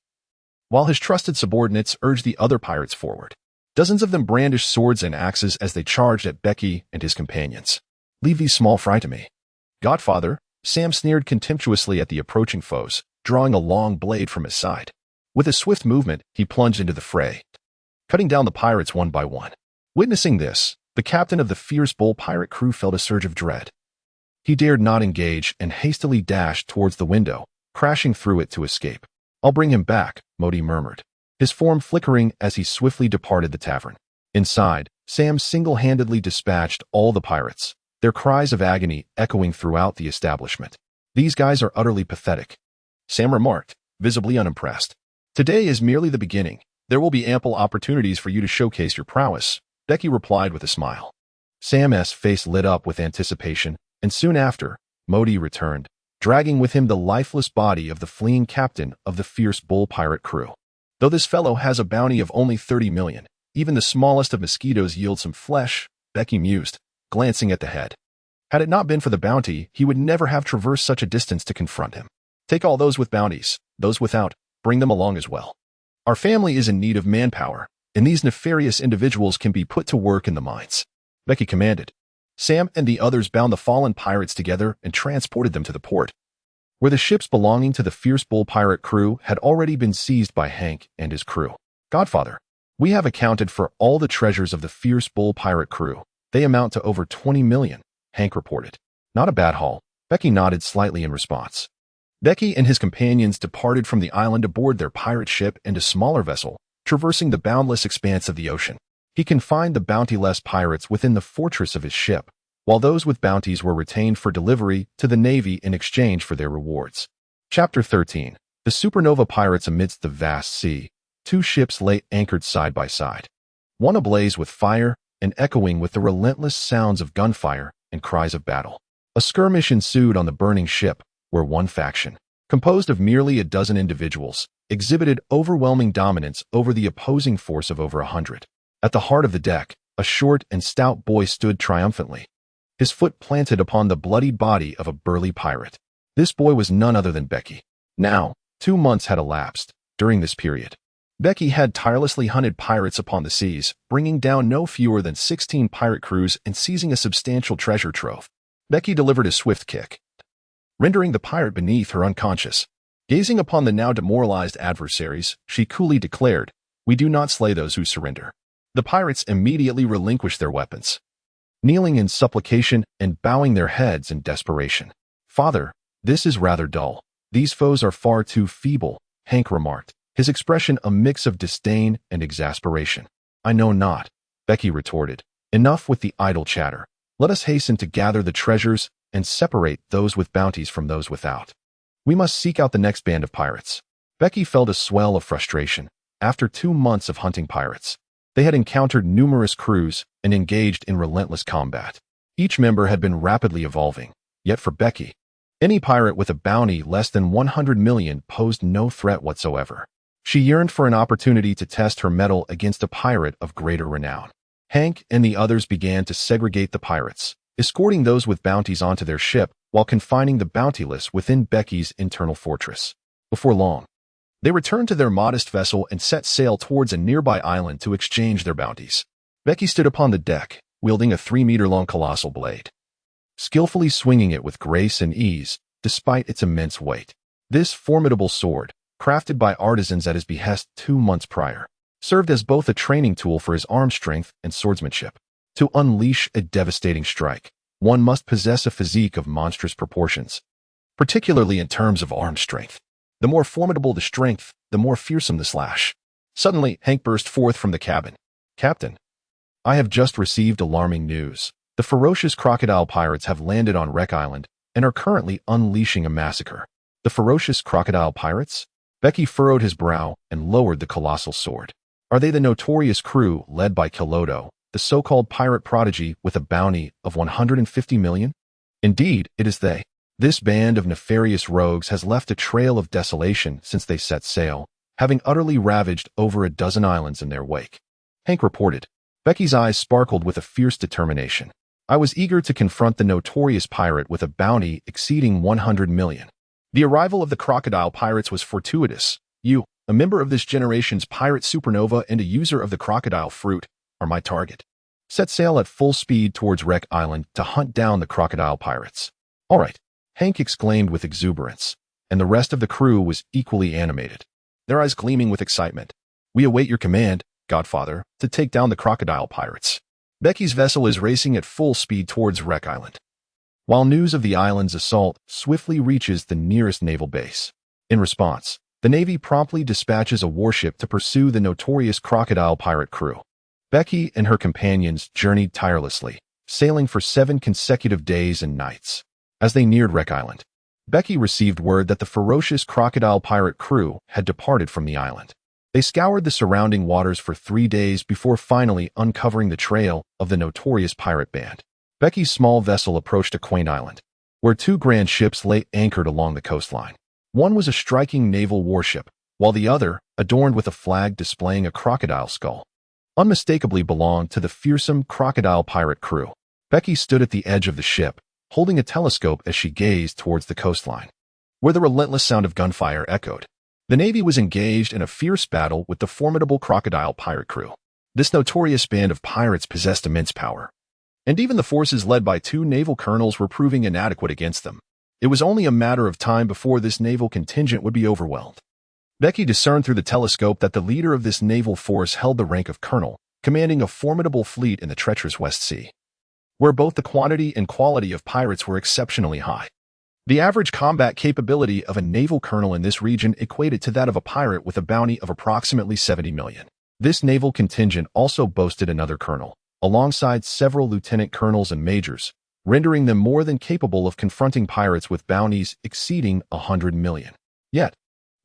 while his trusted subordinates urged the other pirates forward. Dozens of them brandished swords and axes as they charged at Becky and his companions. "Leave these small fry to me." "Godfather," Sam sneered contemptuously at the approaching foes, drawing a long blade from his side. With a swift movement, he plunged into the fray, cutting down the pirates one by one. Witnessing this, the captain of the fierce bull pirate crew felt a surge of dread. He dared not engage and hastily dashed towards the window, crashing through it to escape. "I'll bring him back," Modi murmured, his form flickering as he swiftly departed the tavern. Inside, Sam single-handedly dispatched all the pirates, their cries of agony echoing throughout the establishment. "These guys are utterly pathetic," Sam remarked, visibly unimpressed. "Today is merely the beginning. There will be ample opportunities for you to showcase your prowess," Becky replied with a smile. Sam's face lit up with anticipation, and soon after, Modi returned, dragging with him the lifeless body of the fleeing captain of the fierce bull pirate crew. "Though this fellow has a bounty of only 30 million, even the smallest of mosquitoes yield some flesh," Becky mused. glancing at the head. Had it not been for the bounty, he would never have traversed such a distance to confront him. Take all those with bounties, those without, bring them along as well. Our family is in need of manpower, and these nefarious individuals can be put to work in the mines. Becky commanded. Sam and the others bound the fallen pirates together and transported them to the port, where the ships belonging to the fierce bull pirate crew had already been seized by Hank and his crew. Godfather, we have accounted for all the treasures of the fierce bull pirate crew. They amount to over 20 million, Hank reported. Not a bad haul. Becky nodded slightly in response. Becky and his companions departed from the island aboard their pirate ship and a smaller vessel, traversing the boundless expanse of the ocean. He confined the bounty-less pirates within the fortress of his ship, while those with bounties were retained for delivery to the Navy in exchange for their rewards. Chapter 13. The supernova pirates amidst the vast sea. Two ships lay anchored side by side, one ablaze with fire and echoing with the relentless sounds of gunfire and cries of battle. A skirmish ensued on the burning ship, where one faction, composed of merely a dozen individuals, exhibited overwhelming dominance over the opposing force of over 100. At the heart of the deck, a short and stout boy stood triumphantly, his foot planted upon the bloodied body of a burly pirate. This boy was none other than Becky. Now, 2 months had elapsed. During this period, Becky had tirelessly hunted pirates upon the seas, bringing down no fewer than 16 pirate crews and seizing a substantial treasure trove. Becky delivered a swift kick, rendering the pirate beneath her unconscious. Gazing upon the now demoralized adversaries, she coolly declared, "We do not slay those who surrender." The pirates immediately relinquished their weapons, kneeling in supplication and bowing their heads in desperation. "Father, this is rather dull. These foes are far too feeble," Hank remarked, his expression a mix of disdain and exasperation. "I know not," Becky retorted. "Enough with the idle chatter. Let us hasten to gather the treasures and separate those with bounties from those without. We must seek out the next band of pirates." Becky felt a swell of frustration. After 2 months of hunting pirates, they had encountered numerous crews and engaged in relentless combat. Each member had been rapidly evolving, yet for Becky, any pirate with a bounty less than 100 million posed no threat whatsoever. She yearned for an opportunity to test her mettle against a pirate of greater renown. Hank and the others began to segregate the pirates, escorting those with bounties onto their ship while confining the bountyless within Becky's internal fortress. Before long, they returned to their modest vessel and set sail towards a nearby island to exchange their bounties. Becky stood upon the deck, wielding a 3-meter-long colossal blade, skillfully swinging it with grace and ease, despite its immense weight. This formidable sword, crafted by artisans at his behest 2 months prior, served as both a training tool for his arm strength and swordsmanship. To unleash a devastating strike, one must possess a physique of monstrous proportions, particularly in terms of arm strength. The more formidable the strength, the more fearsome the slash. Suddenly, Hank burst forth from the cabin. "Captain, I have just received alarming news. The ferocious crocodile pirates have landed on Wreck Island and are currently unleashing a massacre." The ferocious crocodile pirates? Becky furrowed his brow and lowered the colossal sword. Are they the notorious crew led by Kilodo, the so-called pirate prodigy with a bounty of 150 million? Indeed, it is they. This band of nefarious rogues has left a trail of desolation since they set sail, having utterly ravaged over a dozen islands in their wake. Hank reported. Becky's eyes sparkled with a fierce determination. "I was eager to confront the notorious pirate with a bounty exceeding 100 million. The arrival of the crocodile pirates was fortuitous. You, a member of this generation's pirate supernova and a user of the crocodile fruit, are my target. Set sail at full speed towards Wreck Island to hunt down the crocodile pirates." "All right," Hank exclaimed with exuberance, and the rest of the crew was equally animated, their eyes gleaming with excitement. "We await your command, Godfather, to take down the crocodile pirates." Becky's vessel is racing at full speed towards Wreck Island, while news of the island's assault swiftly reaches the nearest naval base. In response, the Navy promptly dispatches a warship to pursue the notorious crocodile pirate crew. Becky and her companions journeyed tirelessly, sailing for 7 consecutive days and nights. As they neared Wreck Island, Becky received word that the ferocious crocodile pirate crew had departed from the island. They scoured the surrounding waters for 3 days before finally uncovering the trail of the notorious pirate band. Becky's small vessel approached a quaint island, where 2 grand ships lay anchored along the coastline. One was a striking naval warship, while the other, adorned with a flag displaying a crocodile skull, unmistakably belonged to the fearsome crocodile pirate crew. Becky stood at the edge of the ship, holding a telescope as she gazed towards the coastline, where the relentless sound of gunfire echoed. The Navy was engaged in a fierce battle with the formidable Crocodile pirate crew. This notorious band of pirates possessed immense power, and even the forces led by 2 naval colonels were proving inadequate against them. It was only a matter of time before this naval contingent would be overwhelmed. Becky discerned through the telescope that the leader of this naval force held the rank of colonel, commanding a formidable fleet in the treacherous West Sea, where both the quantity and quality of pirates were exceptionally high. The average combat capability of a naval colonel in this region equated to that of a pirate with a bounty of approximately 70 million. This naval contingent also boasted another colonel, alongside several lieutenant colonels and majors, rendering them more than capable of confronting pirates with bounties exceeding 100 million. Yet,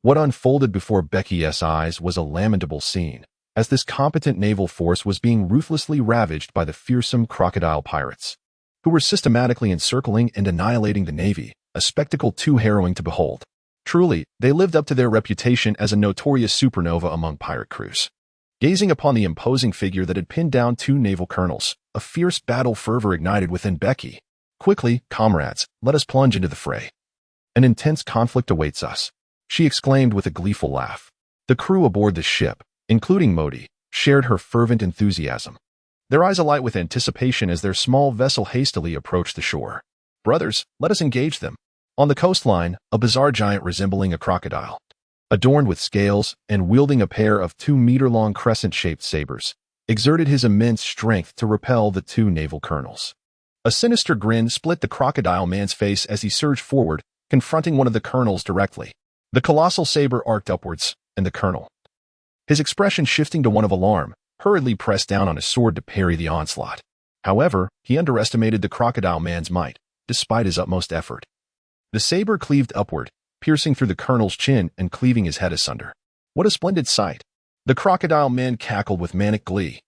what unfolded before Becky's eyes was a lamentable scene, as this competent naval force was being ruthlessly ravaged by the fearsome crocodile pirates, who were systematically encircling and annihilating the Navy, a spectacle too harrowing to behold. Truly, they lived up to their reputation as a notorious supernova among pirate crews. Gazing upon the imposing figure that had pinned down 2 naval colonels, a fierce battle fervor ignited within Becky. Quickly, comrades, let us plunge into the fray. An intense conflict awaits us, she exclaimed with a gleeful laugh. The crew aboard the ship, including Modi, shared her fervent enthusiasm, their eyes alight with anticipation as their small vessel hastily approached the shore. Brothers, let us engage them. On the coastline, a bizarre giant resembling a crocodile, adorned with scales and wielding a pair of 2-meter-long crescent-shaped sabers, exerted his immense strength to repel the 2 naval colonels. A sinister grin split the crocodile man's face as he surged forward, confronting one of the colonels directly. The colossal saber arced upwards, and the colonel, his expression shifting to one of alarm, hurriedly pressed down on his sword to parry the onslaught. However, he underestimated the crocodile man's might, despite his utmost effort. The saber cleaved upward, piercing through the colonel's chin and cleaving his head asunder. What a splendid sight! The crocodile man cackled with manic glee,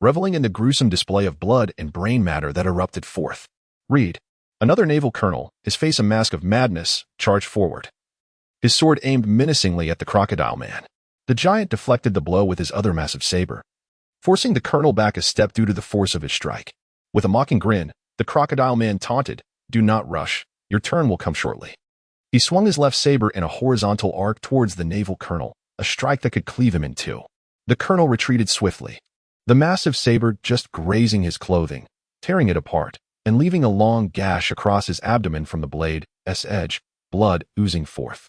reveling in the gruesome display of blood and brain matter that erupted forth. Reed, another naval colonel, his face a mask of madness, charged forward, his sword aimed menacingly at the crocodile man. The giant deflected the blow with his other massive saber, forcing the colonel back a step due to the force of his strike. With a mocking grin, the crocodile man taunted, "Do not rush, your turn will come shortly." He swung his left saber in a horizontal arc towards the naval colonel, a strike that could cleave him in 2. The colonel retreated swiftly, the massive saber just grazing his clothing, tearing it apart, and leaving a long gash across his abdomen from the blade's edge, blood oozing forth.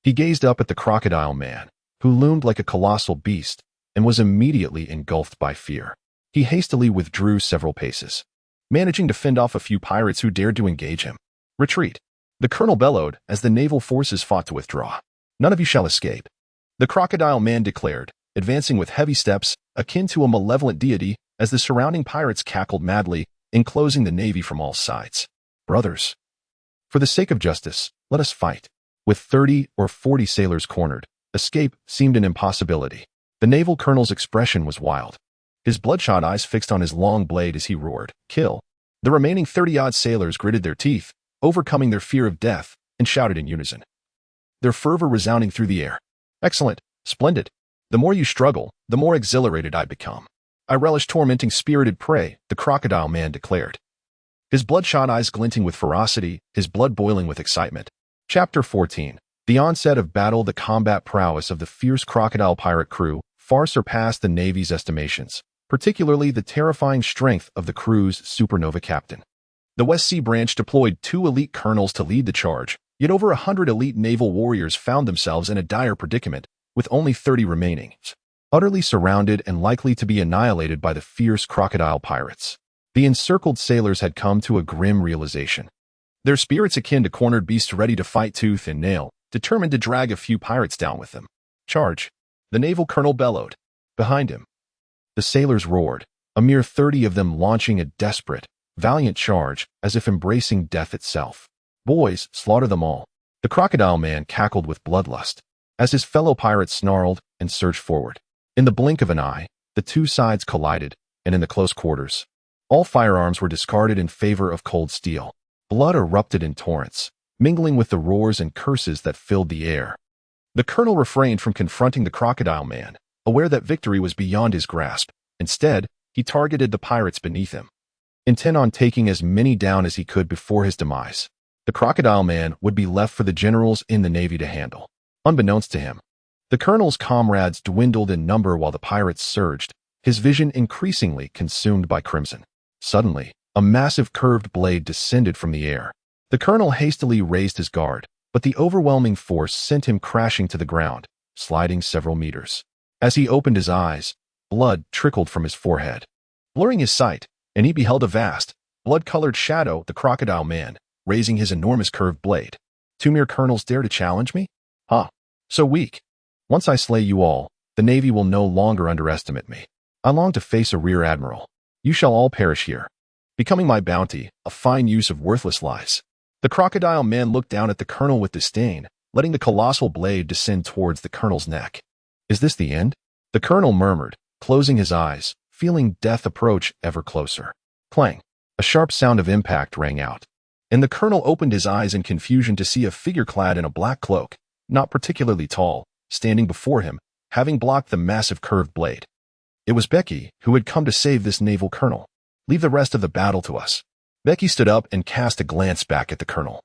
He gazed up at the crocodile man, who loomed like a colossal beast, and was immediately engulfed by fear. He hastily withdrew several paces, managing to fend off a few pirates who dared to engage him. "Retreat!" the colonel bellowed as the naval forces fought to withdraw. "None of you shall escape," the crocodile man declared, advancing with heavy steps, akin to a malevolent deity, as the surrounding pirates cackled madly, enclosing the Navy from all sides. "Brothers, for the sake of justice, let us fight." With 30 or 40 sailors cornered, escape seemed an impossibility. The naval colonel's expression was wild, his bloodshot eyes fixed on his long blade as he roared, "Kill!" The remaining 30-odd sailors gritted their teeth, overcoming their fear of death, and shouted in unison, their fervor resounding through the air. "Excellent! Splendid! The more you struggle, the more exhilarated I become. I relish tormenting spirited prey," the crocodile man declared, his bloodshot eyes glinting with ferocity, his blood boiling with excitement. Chapter 14. The onset of battle. The combat prowess of the fierce crocodile pirate crew far surpassed the Navy's estimations, particularly the terrifying strength of the crew's supernova captain. The West Sea branch deployed 2 elite colonels to lead the charge, yet over 100 elite naval warriors found themselves in a dire predicament, with only 30 remaining, utterly surrounded and likely to be annihilated by the fierce crocodile pirates. The encircled sailors had come to a grim realization, their spirits akin to cornered beasts ready to fight tooth and nail, determined to drag a few pirates down with them. "Charge!" the naval colonel bellowed. Behind him, the sailors roared, a mere 30 of them launching a desperate, valiant charge as if embracing death itself. "Boys, slaughter them all!" the crocodile man cackled with bloodlust, as his fellow pirates snarled and surged forward. In the blink of an eye, the 2 sides collided, and in the close quarters, all firearms were discarded in favor of cold steel. Blood erupted in torrents, mingling with the roars and curses that filled the air. The colonel refrained from confronting the crocodile man, aware that victory was beyond his grasp. Instead, he targeted the pirates beneath him. intent on taking as many down as he could before his demise. The Crocodile Man would be left for the generals in the Navy to handle. Unbeknownst to him, the colonel's comrades dwindled in number while the pirates surged, his vision increasingly consumed by crimson. Suddenly, a massive curved blade descended from the air. The colonel hastily raised his guard, but the overwhelming force sent him crashing to the ground, sliding several meters. As he opened his eyes, blood trickled from his forehead, blurring his sight, and he beheld a vast, blood-colored shadow, the Crocodile Man, raising his enormous curved blade. Two mere colonels dare to challenge me? Ha! So weak. Once I slay you all, the Navy will no longer underestimate me. I long to face a rear admiral. You shall all perish here. Becoming my bounty, a fine use of worthless lies. The Crocodile Man looked down at the colonel with disdain, letting the colossal blade descend towards the colonel's neck. Is this the end? The colonel murmured, closing his eyes, feeling death approach ever closer. Clang! A sharp sound of impact rang out, and the colonel opened his eyes in confusion to see a figure clad in a black cloak, not particularly tall, standing before him, having blocked the massive curved blade. It was Becky, who had come to save this naval colonel. Leave the rest of the battle to us. Becky stood up and cast a glance back at the colonel,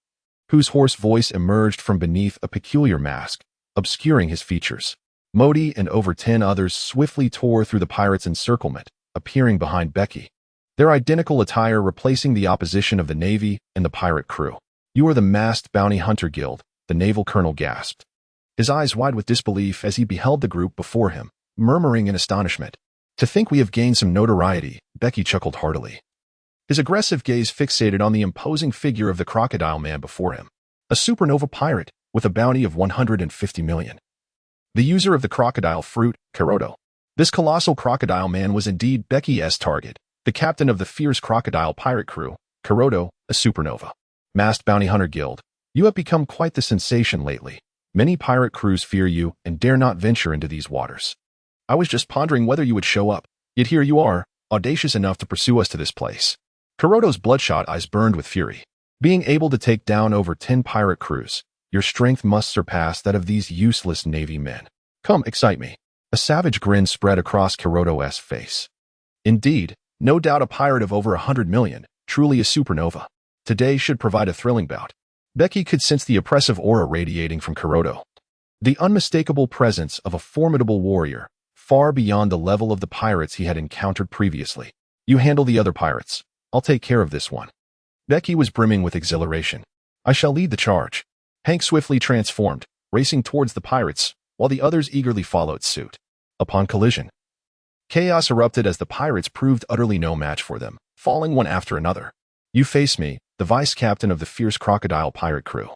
whose hoarse voice emerged from beneath a peculiar mask, obscuring his features. Modi and over 10 others swiftly tore through the pirates' encirclement, appearing behind Becky, their identical attire replacing the opposition of the Navy and the pirate crew. You are the masked bounty hunter guild, the naval colonel gasped, his eyes wide with disbelief as he beheld the group before him, murmuring in astonishment. To think we have gained some notoriety, Becky chuckled heartily, his aggressive gaze fixated on the imposing figure of the Crocodile Man before him, a supernova pirate with a bounty of 150 million. The user of the crocodile fruit, Carodo. This colossal Crocodile Man was indeed Becky's target, the captain of the fierce crocodile pirate crew, Carodo, a supernova. Masked Bounty Hunter Guild, you have become quite the sensation lately. Many pirate crews fear you and dare not venture into these waters. I was just pondering whether you would show up, yet here you are, audacious enough to pursue us to this place. Carodo's bloodshot eyes burned with fury. Being able to take down over 10 pirate crews, your strength must surpass that of these useless Navy men. Come, excite me. A savage grin spread across Carodo's face. Indeed, no doubt a pirate of over 100 million, truly a supernova. Today should provide a thrilling bout. Becky could sense the oppressive aura radiating from Carodo, the unmistakable presence of a formidable warrior, far beyond the level of the pirates he had encountered previously. You handle the other pirates. I'll take care of this one. Becky was brimming with exhilaration. I shall lead the charge. Hank swiftly transformed, racing towards the pirates, while the others eagerly followed suit. Upon collision, chaos erupted as the pirates proved utterly no match for them, falling one after another. You face me, the vice captain of the fierce crocodile pirate crew.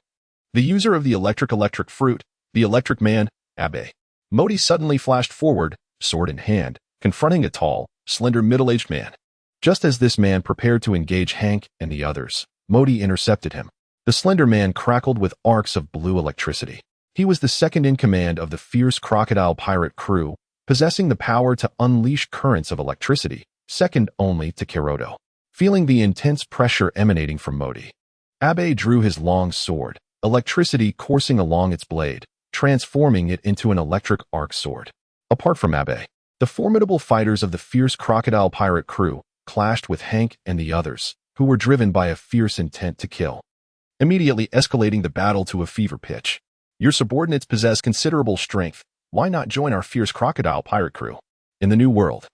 The user of the electric fruit, the electric man, Abe. Modi suddenly flashed forward, sword in hand, confronting a tall, slender middle-aged man. Just as this man prepared to engage Hank and the others, Modi intercepted him. The slender man crackled with arcs of blue electricity. He was the second in command of the fierce crocodile pirate crew, possessing the power to unleash currents of electricity, second only to Carodo. Feeling the intense pressure emanating from Modi, Abe drew his long sword, electricity coursing along its blade, transforming it into an electric arc sword. Apart from Abe, the formidable fighters of the fierce crocodile pirate crew clashed with Hank and the others, who were driven by a fierce intent to kill, immediately escalating the battle to a fever pitch. Your subordinates possess considerable strength. Why not join our fierce crocodile pirate crew? In the New World,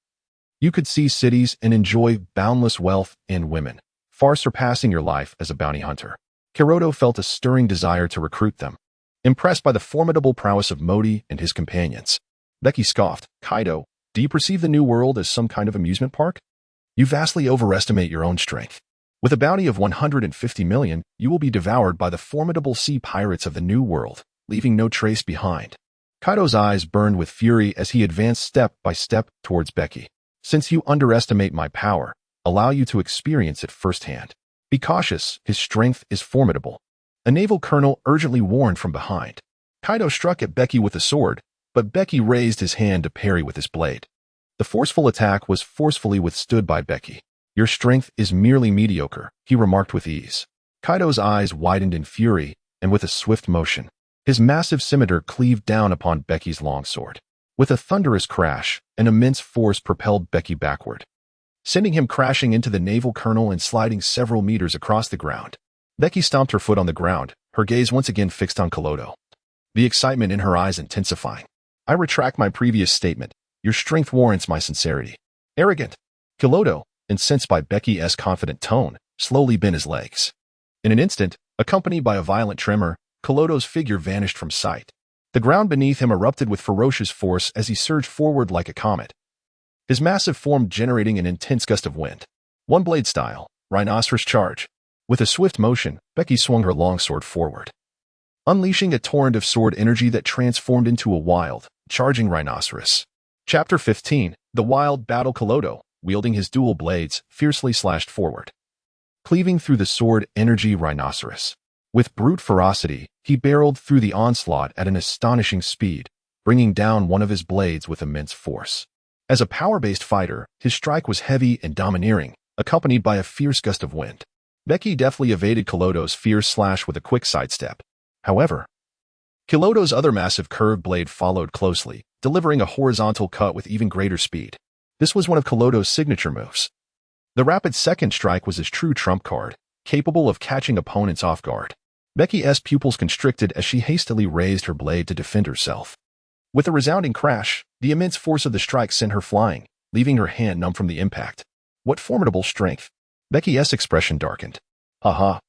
you could see cities and enjoy boundless wealth and women, far surpassing your life as a bounty hunter. Carodo felt a stirring desire to recruit them. Impressed by the formidable prowess of Modi and his companions, Becky scoffed. Kaido, do you perceive the New World as some kind of amusement park? You vastly overestimate your own strength. With a bounty of 150 million, you will be devoured by the formidable sea pirates of the New World, leaving no trace behind. Kaido's eyes burned with fury as he advanced step by step towards Becky. Since you underestimate my power, allow you to experience it firsthand. Be cautious, his strength is formidable. A naval colonel urgently warned from behind. Kaido struck at Becky with a sword, but Becky raised his hand to parry with his blade. The forceful attack was forcefully withstood by Becky. Your strength is merely mediocre, he remarked with ease. Kaido's eyes widened in fury, and with a swift motion, his massive scimitar cleaved down upon Becky's longsword. With a thunderous crash, an immense force propelled Becky backward, sending him crashing into the naval colonel and sliding several meters across the ground. Becky stomped her foot on the ground, her gaze once again fixed on Colodo, the excitement in her eyes intensifying. I retract my previous statement. Your strength warrants my sincerity. Arrogant. Colodo, incensed by Becky's confident tone, slowly bent his legs. In an instant, accompanied by a violent tremor, Colodo's figure vanished from sight. The ground beneath him erupted with ferocious force as he surged forward like a comet, his massive form generating an intense gust of wind. One blade style, rhinoceros charge. With a swift motion, Becky swung her longsword forward, unleashing a torrent of sword energy that transformed into a wild, charging rhinoceros. Chapter 15, The Wild Battle. Colodo, wielding his dual blades, fiercely slashed forward, cleaving through the sword energy rhinoceros. With brute ferocity, he barreled through the onslaught at an astonishing speed, bringing down one of his blades with immense force. As a power-based fighter, his strike was heavy and domineering, accompanied by a fierce gust of wind. Becky deftly evaded Colodo's fierce slash with a quick sidestep. However, Colodo's other massive curved blade followed closely, delivering a horizontal cut with even greater speed. This was one of Colodo's signature moves. The rapid second strike was his true trump card, capable of catching opponents off guard. Becky's pupils constricted as she hastily raised her blade to defend herself. With a resounding crash, the immense force of the strike sent her flying, leaving her hand numb from the impact. What formidable strength! Becky's expression darkened. Haha.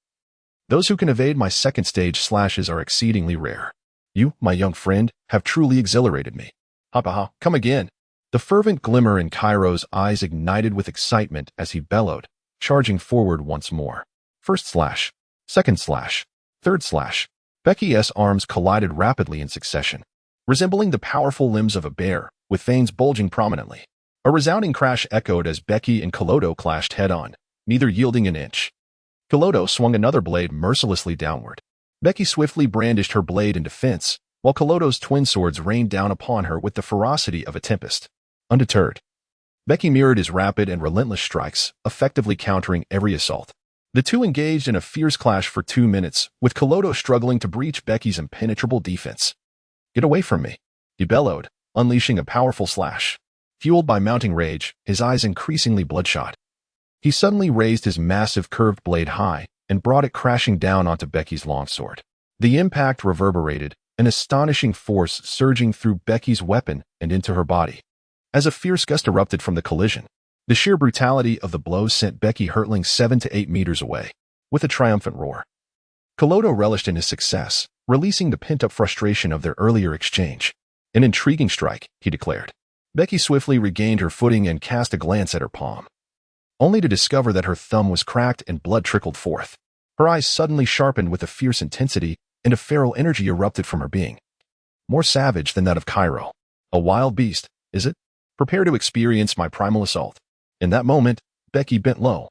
Those who can evade my second stage slashes are exceedingly rare. You, my young friend, have truly exhilarated me. Ha ha ha, come again. The fervent glimmer in Cairo's eyes ignited with excitement as he bellowed, charging forward once more. First slash, second slash, third slash. Becky's arms collided rapidly in succession, resembling the powerful limbs of a bear, with fangs bulging prominently. A resounding crash echoed as Becky and Colodo clashed head-on, neither yielding an inch. Colodo swung another blade mercilessly downward. Becky swiftly brandished her blade in defense, while Colodo's twin swords rained down upon her with the ferocity of a tempest. Undeterred, Becky mirrored his rapid and relentless strikes, effectively countering every assault. The two engaged in a fierce clash for 2 minutes, with Colodo struggling to breach Becky's impenetrable defense. Get away from me, he bellowed, unleashing a powerful slash. Fueled by mounting rage, his eyes increasingly bloodshot, he suddenly raised his massive curved blade high and brought it crashing down onto Becky's longsword. The impact reverberated, an astonishing force surging through Becky's weapon and into her body. As a fierce gust erupted from the collision, the sheer brutality of the blows sent Becky hurtling 7 to 8 meters away. With a triumphant roar, Colodo relished in his success, releasing the pent-up frustration of their earlier exchange. An intriguing strike, he declared. Becky swiftly regained her footing and cast a glance at her palm, only to discover that her thumb was cracked and blood trickled forth. Her eyes suddenly sharpened with a fierce intensity, and a feral energy erupted from her being. More savage than that of Cairo. A wild beast, is it? Prepare to experience my primal assault. In that moment, Becky bent low,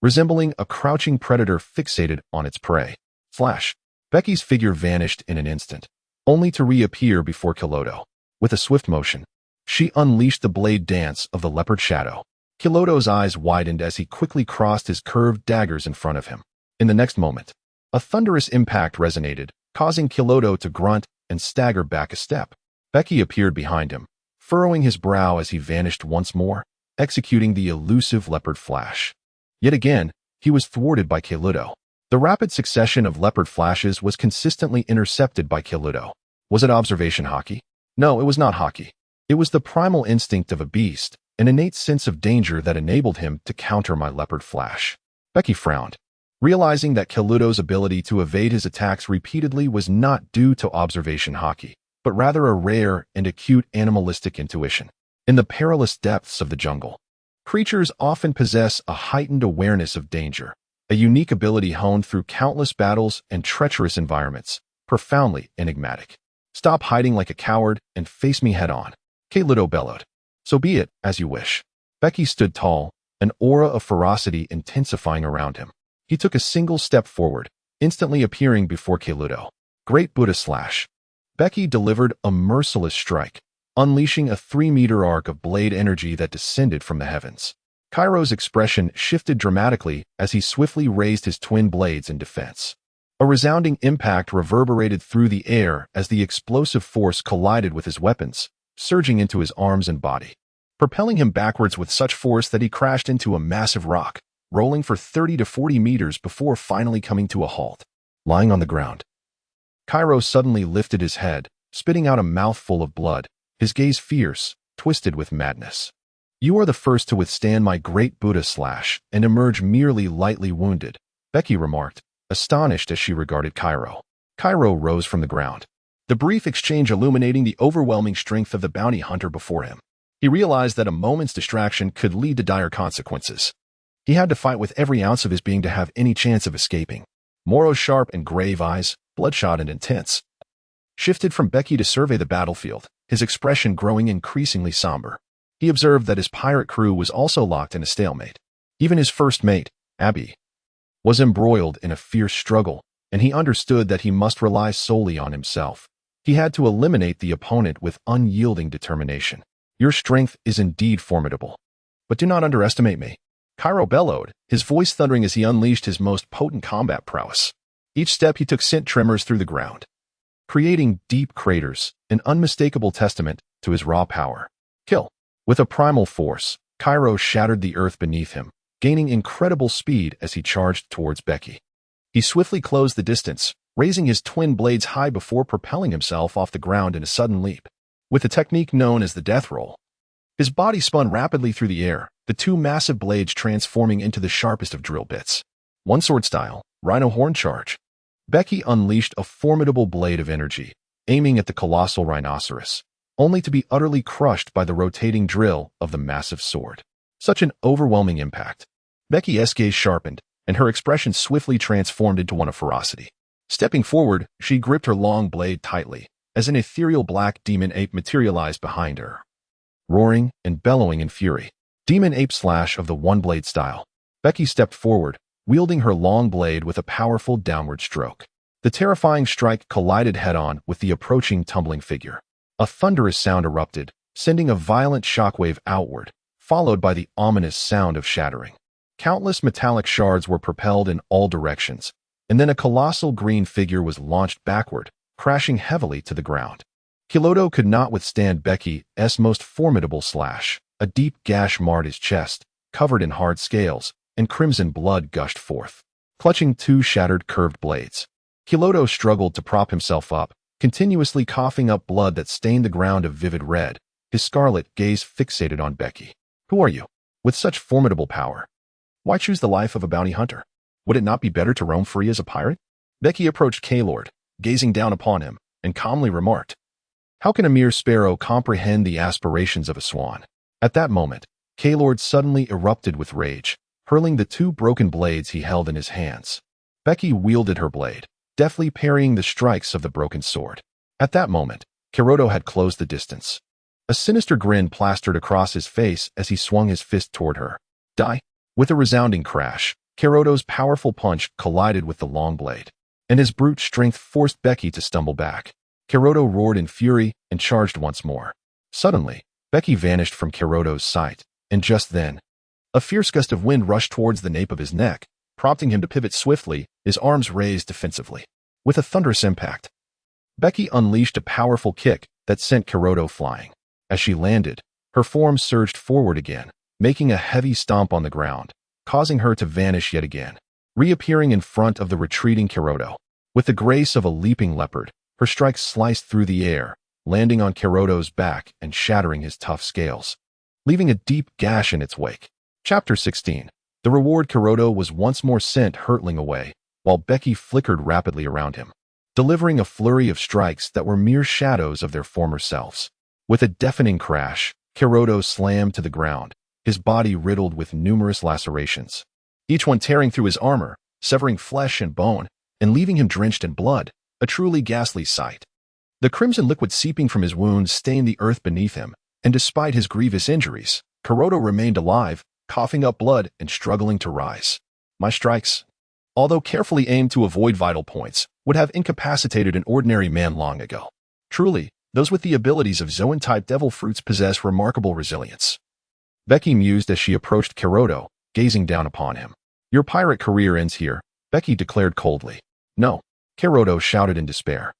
resembling a crouching predator fixated on its prey. Flash. Becky's figure vanished in an instant, only to reappear before Colodo. With a swift motion, she unleashed the blade dance of the leopard shadow. Colodo's eyes widened as he quickly crossed his curved daggers in front of him. In the next moment, a thunderous impact resonated, causing Colodo to grunt and stagger back a step. Becky appeared behind him, furrowing his brow as he vanished once more, executing the elusive leopard flash. Yet again, he was thwarted by Colodo. The rapid succession of leopard flashes was consistently intercepted by Colodo. Was it observation hockey? No, it was not hockey. It was the primal instinct of a beast, an innate sense of danger that enabled him to counter my leopard flash. Becky frowned, realizing that Colodo's ability to evade his attacks repeatedly was not due to observation hockey, but rather a rare and acute animalistic intuition. In the perilous depths of the jungle, creatures often possess a heightened awareness of danger, a unique ability honed through countless battles and treacherous environments, profoundly enigmatic. Stop hiding like a coward and face me head-on, Colodo bellowed. So be it, as you wish. Becky stood tall, an aura of ferocity intensifying around him. He took a single step forward, instantly appearing before Colodo. Great Buddha slash. Becky delivered a merciless strike, unleashing a 3-meter arc of blade energy that descended from the heavens. Cairo's expression shifted dramatically as he swiftly raised his twin blades in defense. A resounding impact reverberated through the air as the explosive force collided with his weapons, surging into his arms and body. propelling him backwards with such force that he crashed into a massive rock, rolling for 30 to 40 meters before finally coming to a halt. Lying on the ground, Cairo suddenly lifted his head, spitting out a mouthful of blood, his gaze fierce, twisted with madness. "You are the first to withstand my great Buddha slash and emerge merely lightly wounded," Becky remarked, astonished as she regarded Cairo. Cairo rose from the ground, the brief exchange illuminating the overwhelming strength of the bounty hunter before him. He realized that a moment's distraction could lead to dire consequences. He had to fight with every ounce of his being to have any chance of escaping. Moro's sharp and grave eyes, bloodshot and intense, shifted from Becky to survey the battlefield, his expression growing increasingly somber. He observed that his pirate crew was also locked in a stalemate. Even his first mate, Abby, was embroiled in a fierce struggle, and he understood that he must rely solely on himself. He had to eliminate the opponent with unyielding determination. "Your strength is indeed formidable, but do not underestimate me," Cairo bellowed, his voice thundering as he unleashed his most potent combat prowess. Each step he took sent tremors through the ground, creating deep craters, an unmistakable testament to his raw power. Kill. With a primal force, Cairo shattered the earth beneath him, gaining incredible speed as he charged towards Becky. He swiftly closed the distance, raising his twin blades high before propelling himself off the ground in a sudden leap. With a technique known as the death roll, his body spun rapidly through the air, the two massive blades transforming into the sharpest of drill bits. One sword style, rhino horn charge. Becky unleashed a formidable blade of energy, aiming at the colossal rhinoceros, only to be utterly crushed by the rotating drill of the massive sword. Such an overwhelming impact. Becky's gaze sharpened, and her expression swiftly transformed into one of ferocity. Stepping forward, she gripped her long blade tightly, as an ethereal black demon ape materialized behind her, roaring and bellowing in fury. Demon ape slash of the one-blade style. Becky stepped forward, wielding her long blade with a powerful downward stroke. The terrifying strike collided head-on with the approaching tumbling figure. A thunderous sound erupted, sending a violent shockwave outward, followed by the ominous sound of shattering. Countless metallic shards were propelled in all directions, and then a colossal green figure was launched backward, crashing heavily to the ground. Kilodo could not withstand Becky's most formidable slash. A deep gash marred his chest, covered in hard scales, and crimson blood gushed forth. Clutching two shattered curved blades, Kilodo struggled to prop himself up, continuously coughing up blood that stained the ground a vivid red, his scarlet gaze fixated on Becky. "Who are you? With such formidable power, why choose the life of a bounty hunter? Would it not be better to roam free as a pirate?" Becky approached Caylord, gazing down upon him, and calmly remarked, "How can a mere sparrow comprehend the aspirations of a swan?" At that moment, Caylord suddenly erupted with rage, hurling the two broken blades he held in his hands. Becky wielded her blade, deftly parrying the strikes of the broken sword. At that moment, Kirodo had closed the distance. A sinister grin plastered across his face as he swung his fist toward her. Die! With a resounding crash, Kirodo's powerful punch collided with the long blade, and his brute strength forced Becky to stumble back. Kirodo roared in fury and charged once more. Suddenly, Becky vanished from Kirodo's sight, and just then, a fierce gust of wind rushed towards the nape of his neck, prompting him to pivot swiftly, his arms raised defensively. With a thunderous impact, Becky unleashed a powerful kick that sent Kirodo flying. As she landed, her form surged forward again, making a heavy stomp on the ground, causing her to vanish yet again, reappearing in front of the retreating Kirodo. With the grace of a leaping leopard, her strike sliced through the air, landing on Kirodo's back and shattering his tough scales, leaving a deep gash in its wake. Chapter 16. The reward. Kirodo was once more sent hurtling away, while Becky flickered rapidly around him, delivering a flurry of strikes that were mere shadows of their former selves. With a deafening crash, Kirodo slammed to the ground, his body riddled with numerous lacerations, each one tearing through his armor, severing flesh and bone, and leaving him drenched in blood, a truly ghastly sight. The crimson liquid seeping from his wounds stained the earth beneath him, and despite his grievous injuries, Kirodo remained alive, coughing up blood and struggling to rise. My strikes, although carefully aimed to avoid vital points, would have incapacitated an ordinary man long ago. Truly, those with the abilities of Zoan-type devil fruits possess remarkable resilience. Becky mused as she approached Kirodo, gazing down upon him. Your pirate career ends here, Becky declared coldly. No, Kirodo shouted in despair.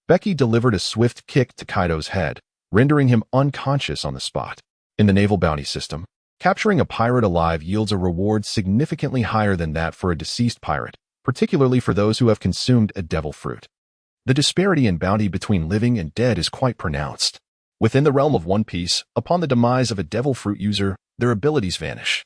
Becky delivered a swift kick to Kaido's head, rendering him unconscious on the spot. In the naval bounty system, capturing a pirate alive yields a reward significantly higher than that for a deceased pirate, particularly for those who have consumed a devil fruit. The disparity in bounty between living and dead is quite pronounced. Within the realm of One Piece, upon the demise of a devil fruit user, their abilities vanish,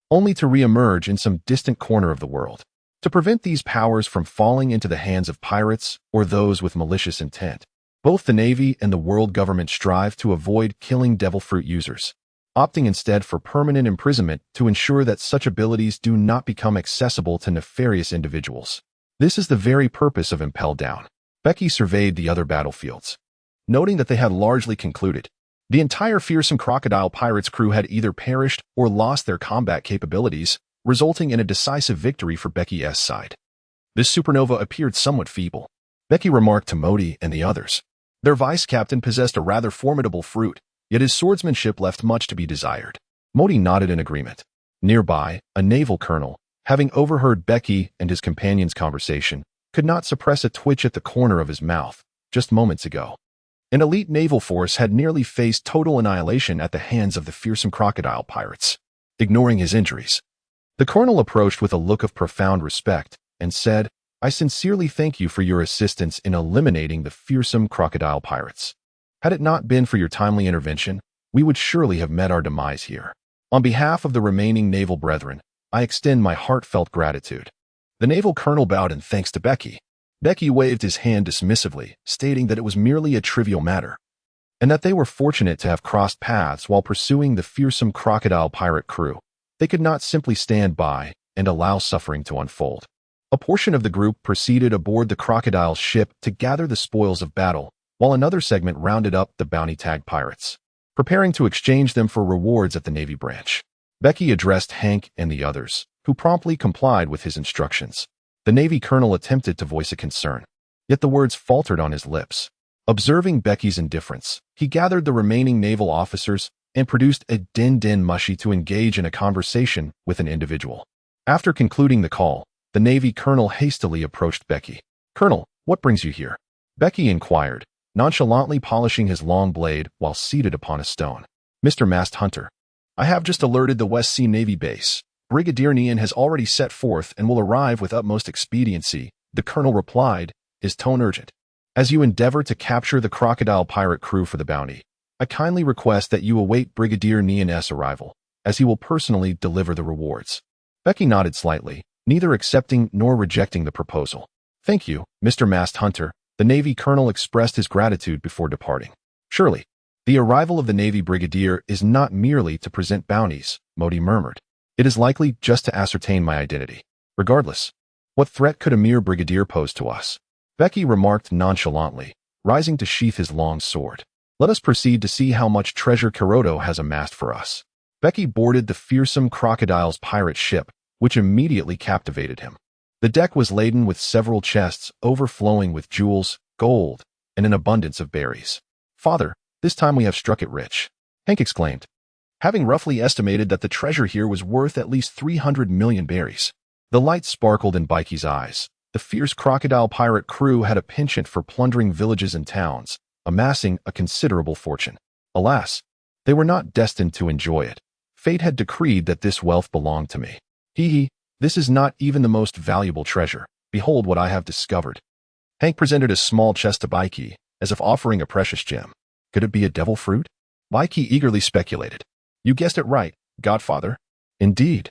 only to re-emerge in some distant corner of the world. To prevent these powers from falling into the hands of pirates or those with malicious intent, both the Navy and the world government strive to avoid killing devil fruit users, opting instead for permanent imprisonment to ensure that such abilities do not become accessible to nefarious individuals. This is the very purpose of Impel Down. Bege surveyed the other battlefields, noting that they had largely concluded. The entire fearsome crocodile pirates crew had either perished or lost their combat capabilities, resulting in a decisive victory for Bege's side. This supernova appeared somewhat feeble, Bege remarked to Modi and the others. Their vice-captain possessed a rather formidable fruit, yet his swordsmanship left much to be desired. Modi nodded in agreement. Nearby, a naval colonel, having overheard Bege and his companion's conversation, could not suppress a twitch at the corner of his mouth. Just moments ago, an elite naval force had nearly faced total annihilation at the hands of the fearsome crocodile pirates. Ignoring his injuries, the colonel approached with a look of profound respect and said, "I sincerely thank you for your assistance in eliminating the fearsome crocodile pirates. Had it not been for your timely intervention, we would surely have met our demise here. On behalf of the remaining naval brethren, I extend my heartfelt gratitude." The naval colonel bowed in thanks to Bege. Bege waved his hand dismissively, stating that it was merely a trivial matter, and that they were fortunate to have crossed paths while pursuing the fearsome crocodile pirate crew. They could not simply stand by and allow suffering to unfold. A portion of the group proceeded aboard the crocodile's ship to gather the spoils of battle, while another segment rounded up the bounty-tagged pirates, preparing to exchange them for rewards at the Navy branch. Bege addressed Hank and the others, who promptly complied with his instructions. The Navy colonel attempted to voice a concern, yet the words faltered on his lips. Observing Bege's indifference, he gathered the remaining naval officers and produced a din-din mushi to engage in a conversation with an individual. After concluding the call, the Navy colonel hastily approached Bege. "Colonel, what brings you here?" Bege inquired, nonchalantly polishing his long blade while seated upon a stone. "Mr. Masked Hunter, I have just alerted the West Sea Navy base. Brigadier Nian has already set forth and will arrive with utmost expediency," the colonel replied, his tone urgent. "As you endeavor to capture the crocodile pirate crew for the bounty, I kindly request that you await Brigadier Nian's arrival, as he will personally deliver the rewards." Bege nodded slightly, neither accepting nor rejecting the proposal. "Thank you, Mr. Masked Hunter," the Navy colonel expressed his gratitude before departing. "Surely, the arrival of the Navy brigadier is not merely to present bounties," Modi murmured. "It is likely just to ascertain my identity. Regardless, what threat could a mere brigadier pose to us?" Bege remarked nonchalantly, rising to sheath his long sword. "Let us proceed to see how much treasure Kuroto has amassed for us." Bege boarded the fearsome crocodile's pirate ship, which immediately captivated him. The deck was laden with several chests overflowing with jewels, gold, and an abundance of berries. "Father, this time we have struck it rich," Hank exclaimed, having roughly estimated that the treasure here was worth at least 300 million berries. The light sparkled in Bege's eyes. The fierce crocodile pirate crew had a penchant for plundering villages and towns, amassing a considerable fortune. Alas, they were not destined to enjoy it. Fate had decreed that this wealth belonged to me. This is not even the most valuable treasure. Behold what I have discovered." Hank presented a small chest to Bege, as if offering a precious gem. Could it be a devil fruit? Bege eagerly speculated. "You guessed it right, Godfather. Indeed.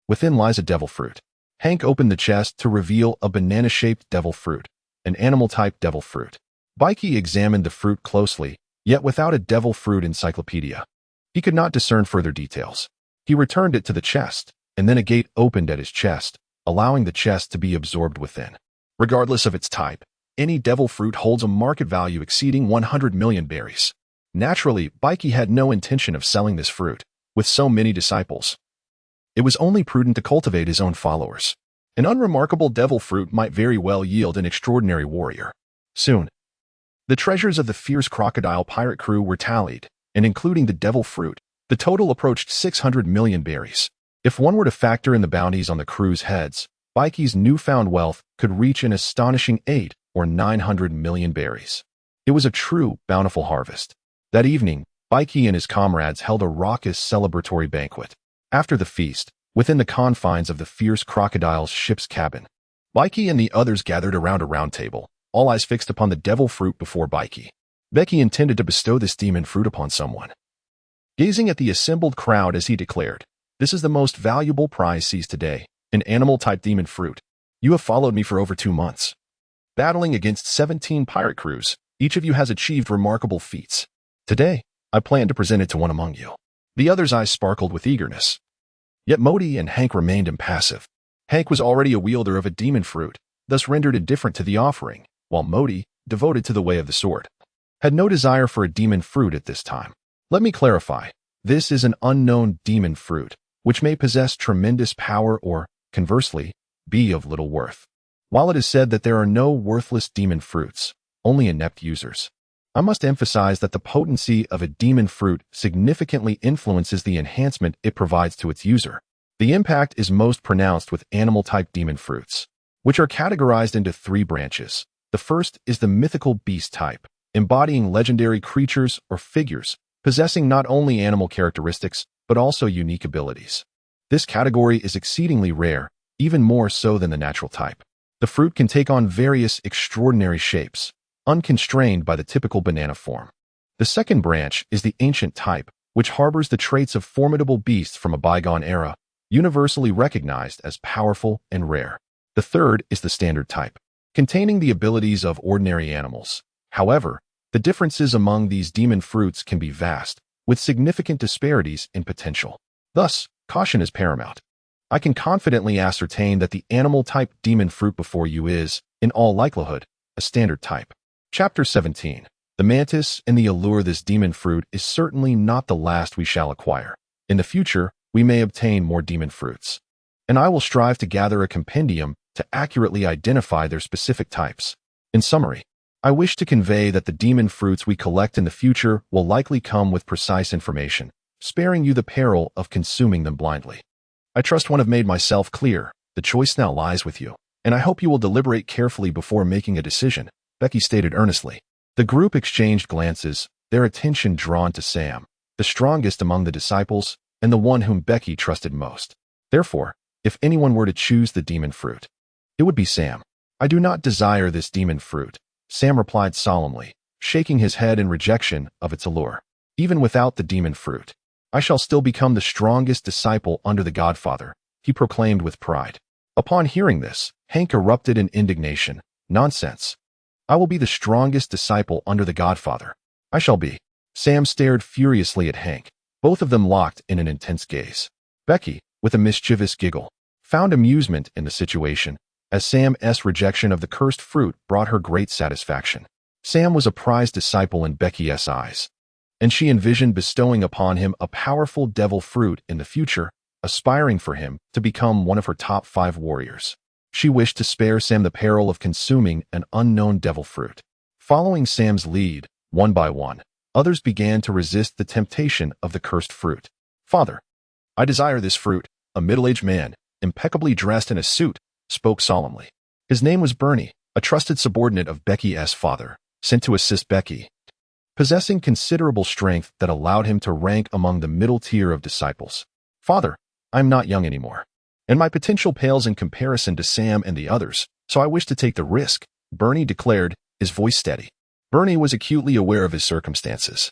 Within lies a devil fruit." Hank opened the chest to reveal a banana-shaped devil fruit, an animal-type devil fruit. Bege examined the fruit closely, yet without a devil fruit encyclopedia, he could not discern further details. He returned it to the chest, and then a gate opened at his chest, allowing the chest to be absorbed within. Regardless of its type, any devil fruit holds a market value exceeding 100 million berries. Naturally, Bege had no intention of selling this fruit. With so many disciples, it was only prudent to cultivate his own followers. An unremarkable devil fruit might very well yield an extraordinary warrior. Soon, the treasures of the fierce crocodile pirate crew were tallied, and including the devil fruit, the total approached 600 million berries. If one were to factor in the bounties on the crew's heads, Bege's newfound wealth could reach an astonishing 8 or 900 million berries. It was a true, bountiful harvest. That evening, Bege and his comrades held a raucous celebratory banquet. After the feast, within the confines of the fierce crocodile's ship's cabin, Bege and the others gathered around a round table, all eyes fixed upon the devil fruit before Bege. Bege intended to bestow this demon fruit upon someone. Gazing at the assembled crowd as he declared, "This is the most valuable prize seized today, an animal-type demon fruit. You have followed me for over 2 months. Battling against 17 pirate crews, each of you has achieved remarkable feats. Today, I plan to present it to one among you." The others' eyes sparkled with eagerness. Yet Modi and Hank remained impassive. Hank was already a wielder of a demon fruit, thus rendered indifferent to the offering, while Modi, devoted to the way of the sword, had no desire for a demon fruit at this time. Let me clarify. This is an unknown demon fruit, which may possess tremendous power or, conversely, be of little worth. While it is said that there are no worthless demon fruits, only inept users, I must emphasize that the potency of a demon fruit significantly influences the enhancement it provides to its user. The impact is most pronounced with animal-type demon fruits, which are categorized into 3 branches. The first is the mythical beast type, embodying legendary creatures or figures, possessing not only animal characteristics, but also unique abilities. This category is exceedingly rare, even more so than the natural type. The fruit can take on various extraordinary shapes, unconstrained by the typical banana form. The second branch is the ancient type, which harbors the traits of formidable beasts from a bygone era, universally recognized as powerful and rare. The third is the standard type, containing the abilities of ordinary animals. However, the differences among these demon fruits can be vast, with significant disparities in potential. Thus, caution is paramount. I can confidently ascertain that the animal-type demon fruit before you is, in all likelihood, a standard type. Chapter 17. The mantis and the allure. This demon fruit is certainly not the last we shall acquire. In the future, we may obtain more demon fruits, and I will strive to gather a compendium to accurately identify their specific types. In summary, I wish to convey that the demon fruits we collect in the future will likely come with precise information, sparing you the peril of consuming them blindly. I trust one have made myself clear. The choice now lies with you, and I hope you will deliberate carefully before making a decision, Bege stated earnestly. The group exchanged glances, their attention drawn to Sam, the strongest among the disciples, and the one whom Bege trusted most. Therefore, if anyone were to choose the demon fruit, it would be Sam. "I do not desire this demon fruit," Sam replied solemnly, shaking his head in rejection of its allure. "Even without the demon fruit, I shall still become the strongest disciple under the Godfather," he proclaimed with pride. Upon hearing this, Hank erupted in indignation. "Nonsense. I will be the strongest disciple under the Godfather. I shall be." Sam stared furiously at Hank, both of them locked in an intense gaze. Bege, with a mischievous giggle, found amusement in the situation, as Sam's rejection of the cursed fruit brought her great satisfaction. Sam was a prized disciple in Bege's eyes, and she envisioned bestowing upon him a powerful devil fruit in the future, aspiring for him to become one of her top 5 warriors. She wished to spare Sam the peril of consuming an unknown devil fruit. Following Sam's lead, one by one, others began to resist the temptation of the cursed fruit. "Father, I desire this fruit," a middle-aged man, impeccably dressed in a suit, spoke solemnly. His name was Bernie, a trusted subordinate of Bege's father, sent to assist Bege, possessing considerable strength that allowed him to rank among the middle tier of disciples. "Father, I'm not young anymore, and my potential pales in comparison to Sam and the others, so I wish to take the risk," Bernie declared, his voice steady. Bernie was acutely aware of his circumstances.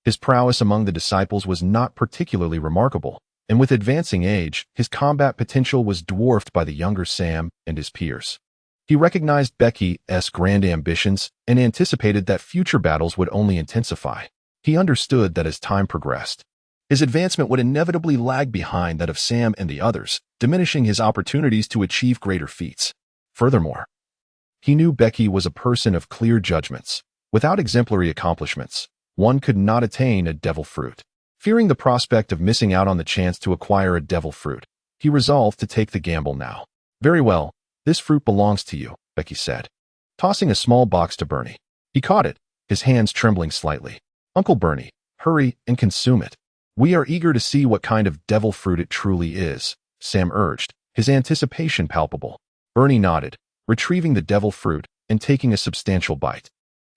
His prowess among the disciples was not particularly remarkable, and with advancing age, his combat potential was dwarfed by the younger Sam and his peers. He recognized Bege's grand ambitions and anticipated that future battles would only intensify. He understood that as time progressed, his advancement would inevitably lag behind that of Sam and the others, diminishing his opportunities to achieve greater feats. Furthermore, he knew Bege was a person of clear judgments. Without exemplary accomplishments, one could not attain a devil fruit. Fearing the prospect of missing out on the chance to acquire a devil fruit, he resolved to take the gamble now. "Very well, this fruit belongs to you," Bege said, tossing a small box to Bernie. He caught it, his hands trembling slightly. "Uncle Bernie, hurry and consume it. We are eager to see what kind of devil fruit it truly is," Sam urged, his anticipation palpable. Bernie nodded, retrieving the devil fruit and taking a substantial bite.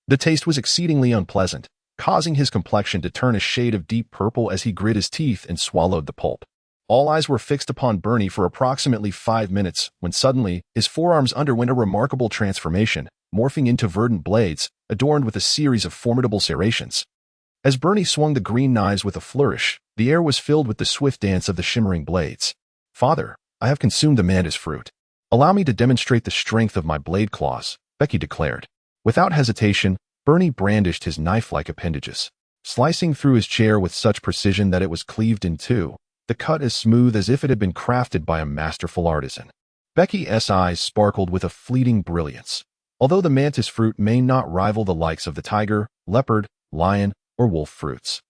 The taste was exceedingly unpleasant, causing his complexion to turn a shade of deep purple as he grit his teeth and swallowed the pulp. All eyes were fixed upon Bernie for approximately 5 minutes, when suddenly, his forearms underwent a remarkable transformation, morphing into verdant blades, adorned with a series of formidable serrations. As Bernie swung the green knives with a flourish, the air was filled with the swift dance of the shimmering blades. "Father, I have consumed the mantis fruit. Allow me to demonstrate the strength of my blade claws," Becky declared. Without hesitation, Bernie brandished his knife-like appendages, slicing through his chair with such precision that it was cleaved in two, the cut as smooth as if it had been crafted by a masterful artisan. Becky's eyes sparkled with a fleeting brilliance. Although the mantis fruit may not rival the likes of the tiger, leopard, lion, or wolf fruits,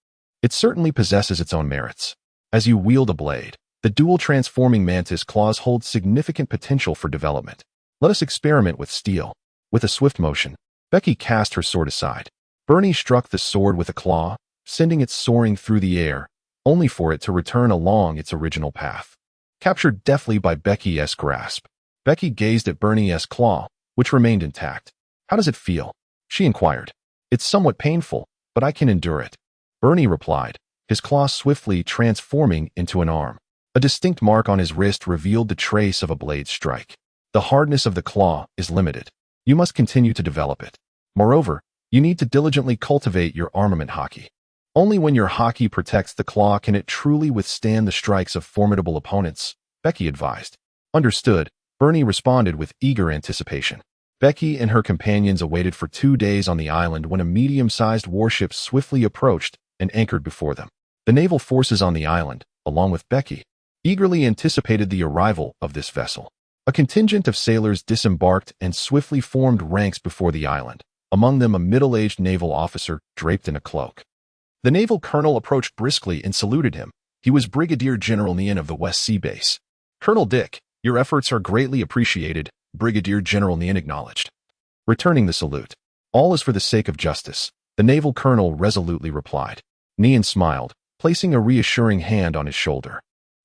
it certainly possesses its own merits. As you wield a blade, the dual transforming mantis claws hold significant potential for development. Let us experiment with steel. With a swift motion, Becky cast her sword aside. Bernie struck the sword with a claw, sending it soaring through the air, only for it to return along its original path. Captured deftly by Becky's grasp, Becky gazed at Bernie's claw, which remained intact. "How does it feel?" she inquired. "It's somewhat painful, but I can endure it," Bernie replied, his claw swiftly transforming into an arm. A distinct mark on his wrist revealed the trace of a blade strike. The hardness of the claw is limited. You must continue to develop it. Moreover, you need to diligently cultivate your armament hockey. Only when your hockey protects the claw can it truly withstand the strikes of formidable opponents, Becky advised. Understood, Bernie responded with eager anticipation. Becky and her companions awaited for 2 days on the island when a medium-sized warship swiftly approached and anchored before them. The naval forces on the island, along with Becky, eagerly anticipated the arrival of this vessel. A contingent of sailors disembarked and swiftly formed ranks before the island, among them a middle-aged naval officer draped in a cloak. The naval colonel approached briskly and saluted him. He was Brigadier General Nian of the West Sea Base. "Colonel Dick, your efforts are greatly appreciated," Brigadier General Nian acknowledged. Returning the salute. "All is for the sake of justice," the naval colonel resolutely replied. Nian smiled, placing a reassuring hand on his shoulder.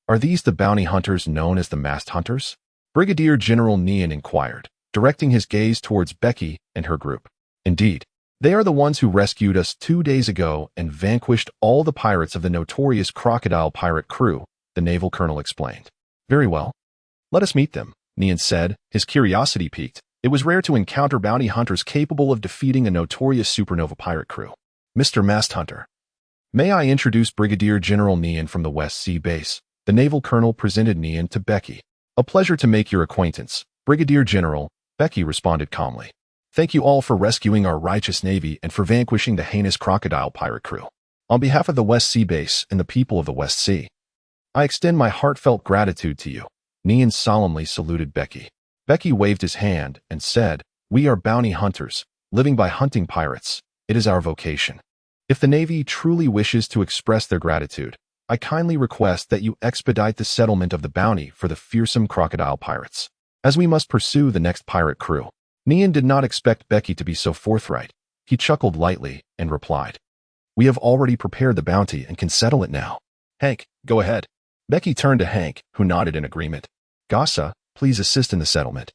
"Are these the bounty hunters known as the masked hunters?" Brigadier General Nian inquired, directing his gaze towards Becky and her group. "Indeed. They are the ones who rescued us 2 days ago and vanquished all the pirates of the notorious crocodile pirate crew," the naval colonel explained. "Very well. Let us meet them," Nian said, his curiosity piqued. It was rare to encounter bounty hunters capable of defeating a notorious supernova pirate crew. "Mr. Masked Hunter, may I introduce Brigadier General Nian from the West Sea Base?" The naval colonel presented Nian to Becky. "A pleasure to make your acquaintance, Brigadier General," Becky responded calmly. "Thank you all for rescuing our righteous navy and for vanquishing the heinous crocodile pirate crew. On behalf of the West Sea Base and the people of the West Sea, I extend my heartfelt gratitude to you." Nian solemnly saluted Becky. Becky waved his hand and said, "We are bounty hunters, living by hunting pirates. It is our vocation. If the Navy truly wishes to express their gratitude, I kindly request that you expedite the settlement of the bounty for the fearsome crocodile pirates, as we must pursue the next pirate crew." Nian did not expect Becky to be so forthright. He chuckled lightly and replied, "We have already prepared the bounty and can settle it now. Hank, go ahead." Becky turned to Hank, who nodded in agreement. "Gassa, please assist in the settlement."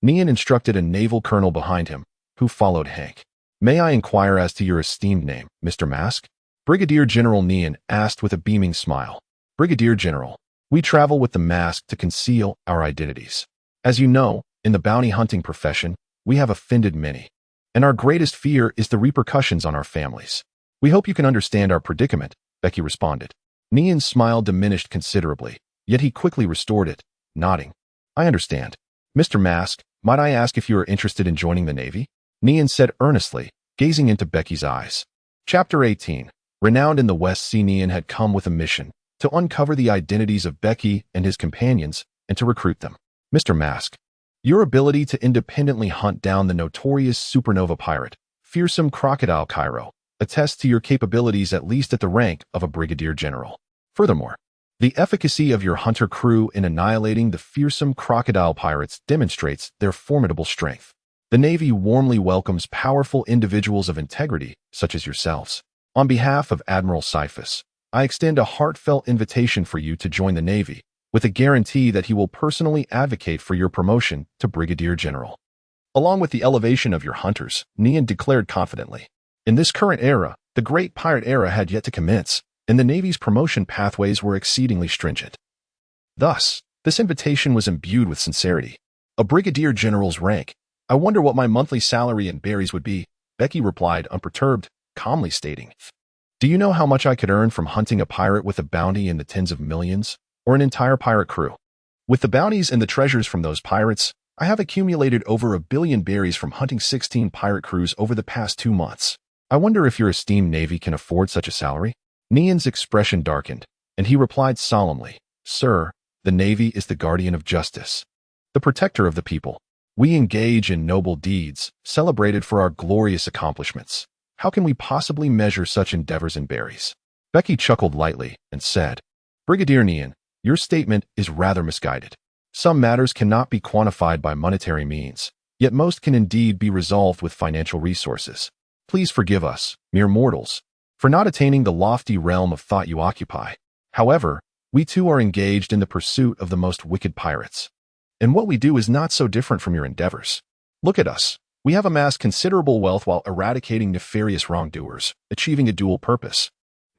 Nian instructed a naval colonel behind him, who followed Hank. "May I inquire as to your esteemed name, Mr. Mask?" Brigadier General Nian asked with a beaming smile. "Brigadier General, we travel with the mask to conceal our identities. As you know, in the bounty hunting profession, we have offended many, and our greatest fear is the repercussions on our families. We hope you can understand our predicament," Becky responded. Nian's smile diminished considerably, yet he quickly restored it, nodding. "I understand. Mr. Mask, might I ask if you are interested in joining the Navy?" Nian said earnestly, gazing into Becky's eyes. Chapter 18. Renowned in the West Sea, Nian had come with a mission to uncover the identities of Becky and his companions and to recruit them. "Mr. Mask, your ability to independently hunt down the notorious supernova pirate, fearsome crocodile Cairo, attests to your capabilities at least at the rank of a brigadier general. Furthermore, the efficacy of your hunter crew in annihilating the fearsome crocodile pirates demonstrates their formidable strength. The Navy warmly welcomes powerful individuals of integrity, such as yourselves. On behalf of Admiral Cyphus, I extend a heartfelt invitation for you to join the Navy, with a guarantee that he will personally advocate for your promotion to Brigadier General. Along with the elevation of your hunters," Nian declared confidently. "In this current era, The great pirate era had yet to commence, and the Navy's promotion pathways were exceedingly stringent. Thus, this invitation was imbued with sincerity. A brigadier general's rank. I wonder what my monthly salary in berries would be, Becky replied, unperturbed, calmly stating. Do you know how much I could earn from hunting a pirate with a bounty in the tens of millions, or an entire pirate crew? With the bounties and the treasures from those pirates, I have accumulated over 1 billion berries from hunting 16 pirate crews over the past 2 months. I wonder if your esteemed Navy can afford such a salary? Nian's expression darkened, and he replied solemnly, Sir, the Navy is the guardian of justice, the protector of the people. We engage in noble deeds, celebrated for our glorious accomplishments. How can we possibly measure such endeavors in berries? Becky chuckled lightly and said, Brigadier Nian, your statement is rather misguided. Some matters cannot be quantified by monetary means, yet most can indeed be resolved with financial resources. Please forgive us, mere mortals, for not attaining the lofty realm of thought you occupy. However, we too are engaged in the pursuit of the most wicked pirates. And what we do is not so different from your endeavors. Look at us. We have amassed considerable wealth while eradicating nefarious wrongdoers, achieving a dual purpose.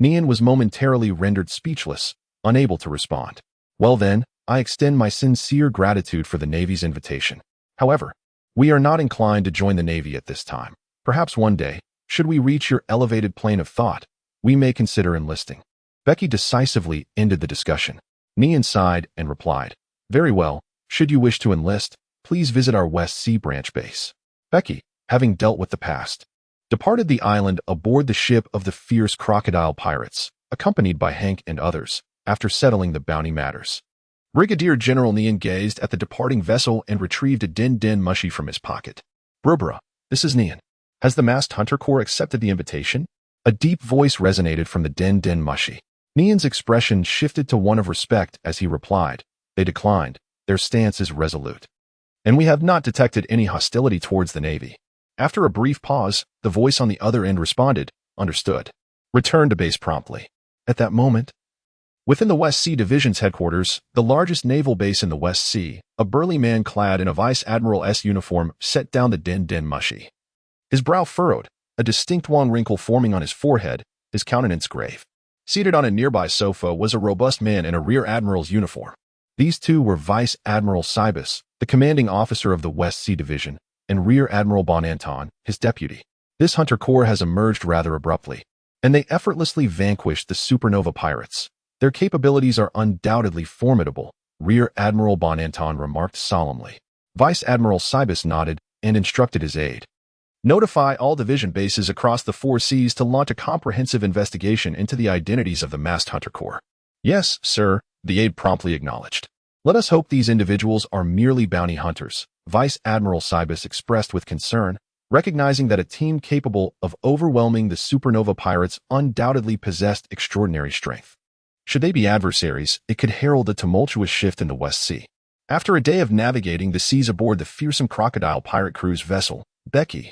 Nian was momentarily rendered speechless, unable to respond. Well then, I extend my sincere gratitude for the Navy's invitation. However, we are not inclined to join the Navy at this time. Perhaps one day, should we reach your elevated plane of thought, we may consider enlisting. Becky decisively ended the discussion. Nian sighed and replied, Very well, should you wish to enlist, please visit our West Sea branch base. Becky, having dealt with the past, departed the island aboard the ship of the fierce crocodile pirates, accompanied by Hank and others, after settling the bounty matters. Brigadier General Nian gazed at the departing vessel and retrieved a din mushy from his pocket. Bruh, this is Nian. Has the masked hunter corps accepted the invitation? A deep voice resonated from the din mushy. Nian's expression shifted to one of respect as he replied, They declined. Their stance is resolute. And we have not detected any hostility towards the Navy. After a brief pause, the voice on the other end responded, Understood. Return to base promptly. At that moment, within the West Sea Division's headquarters, the largest naval base in the West Sea, a burly man clad in a Vice Admiral's uniform set down the din mushy. His brow furrowed, a distinct wan wrinkle forming on his forehead, his countenance grave. Seated on a nearby sofa was a robust man in a Rear Admiral's uniform. These two were Vice Admiral Cybus, the commanding officer of the West Sea Division, and Rear Admiral Bonanton, his deputy. This hunter corps has emerged rather abruptly, and they effortlessly vanquished the supernova pirates. Their capabilities are undoubtedly formidable, Rear Admiral Bonanton remarked solemnly. Vice Admiral Cybus nodded and instructed his aide. Notify all division bases across the 4 seas to launch a comprehensive investigation into the identities of the masked hunter corps. Yes, sir, the aide promptly acknowledged. Let us hope these individuals are merely bounty hunters, Vice Admiral Cybus expressed with concern, recognizing that a team capable of overwhelming the supernova pirates undoubtedly possessed extraordinary strength. Should they be adversaries, it could herald a tumultuous shift in the West Sea. After a day of navigating the seas aboard the fearsome crocodile pirate cruise vessel, Becky,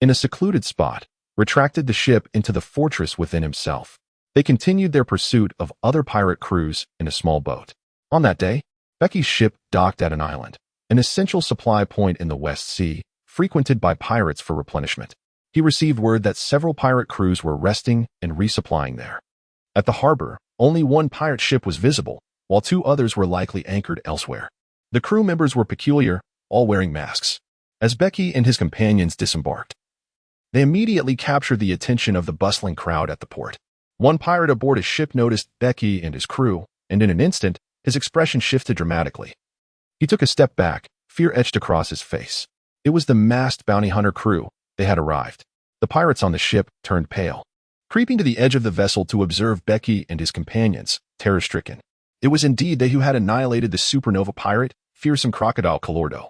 in a secluded spot, retracted the ship into the fortress within himself. They continued their pursuit of other pirate crews in a small boat. On that day, Becky's ship docked at an island, an essential supply point in the West Sea, frequented by pirates for replenishment. He received word that several pirate crews were resting and resupplying there. At the harbor, only one pirate ship was visible, while 2 others were likely anchored elsewhere. The crew members were peculiar, all wearing masks. As Becky and his companions disembarked, they immediately captured the attention of the bustling crowd at the port. One pirate aboard a ship noticed Becky and his crew, and in an instant, his expression shifted dramatically. He took a step back, fear etched across his face. It was the masked bounty hunter crew. They had arrived. The pirates on the ship turned pale, creeping to the edge of the vessel to observe Becky and his companions, terror-stricken. It was indeed they who had annihilated the supernova pirate, fearsome crocodile Colordo.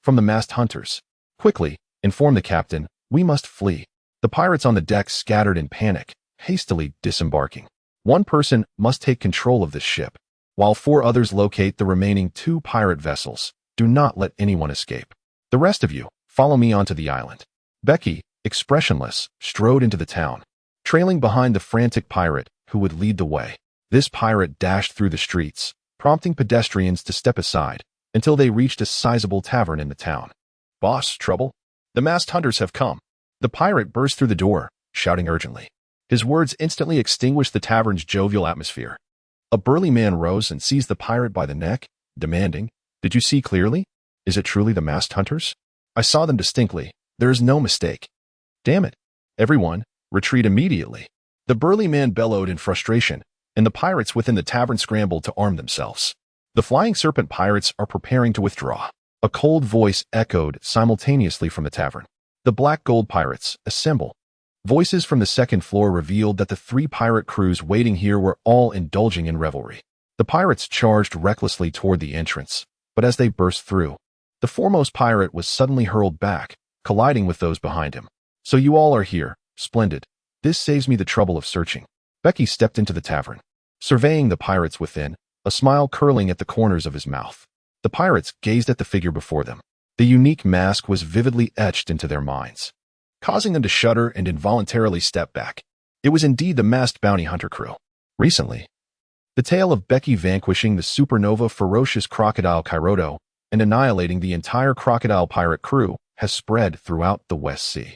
From the masked hunters. Quickly, informed the captain, we must flee. The pirates on the deck scattered in panic, hastily disembarking. One person must take control of this ship, while 4 others locate the remaining 2 pirate vessels. Do not let anyone escape. The rest of you, follow me onto the island. Becky, expressionless, strode into the town, trailing behind the frantic pirate who would lead the way. This pirate dashed through the streets, prompting pedestrians to step aside until they reached a sizable tavern in the town. Boss, trouble? The masked hunters have come. The pirate burst through the door, shouting urgently. His words instantly extinguished the tavern's jovial atmosphere. A burly man rose and seized the pirate by the neck, demanding, "Did you see clearly? Is it truly the masked hunters? I saw them distinctly. There is no mistake." "Damn it. Everyone, retreat immediately." The burly man bellowed in frustration, and the pirates within the tavern scrambled to arm themselves. "The Flying Serpent pirates are preparing to withdraw." A cold voice echoed simultaneously from the tavern. "The Black Gold pirates, assemble." Voices from the second floor revealed that the 3 pirate crews waiting here were all indulging in revelry. The pirates charged recklessly toward the entrance, but as they burst through, the foremost pirate was suddenly hurled back, colliding with those behind him. "So you all are here. Splendid. This saves me the trouble of searching." Becky stepped into the tavern, surveying the pirates within, a smile curling at the corners of his mouth. The pirates gazed at the figure before them. The unique mask was vividly etched into their minds, causing them to shudder and involuntarily step back. It was indeed the masked bounty hunter crew. Recently, the tale of Becky vanquishing the supernova ferocious crocodile Kairodo and annihilating the entire crocodile pirate crew has spread throughout the West Sea.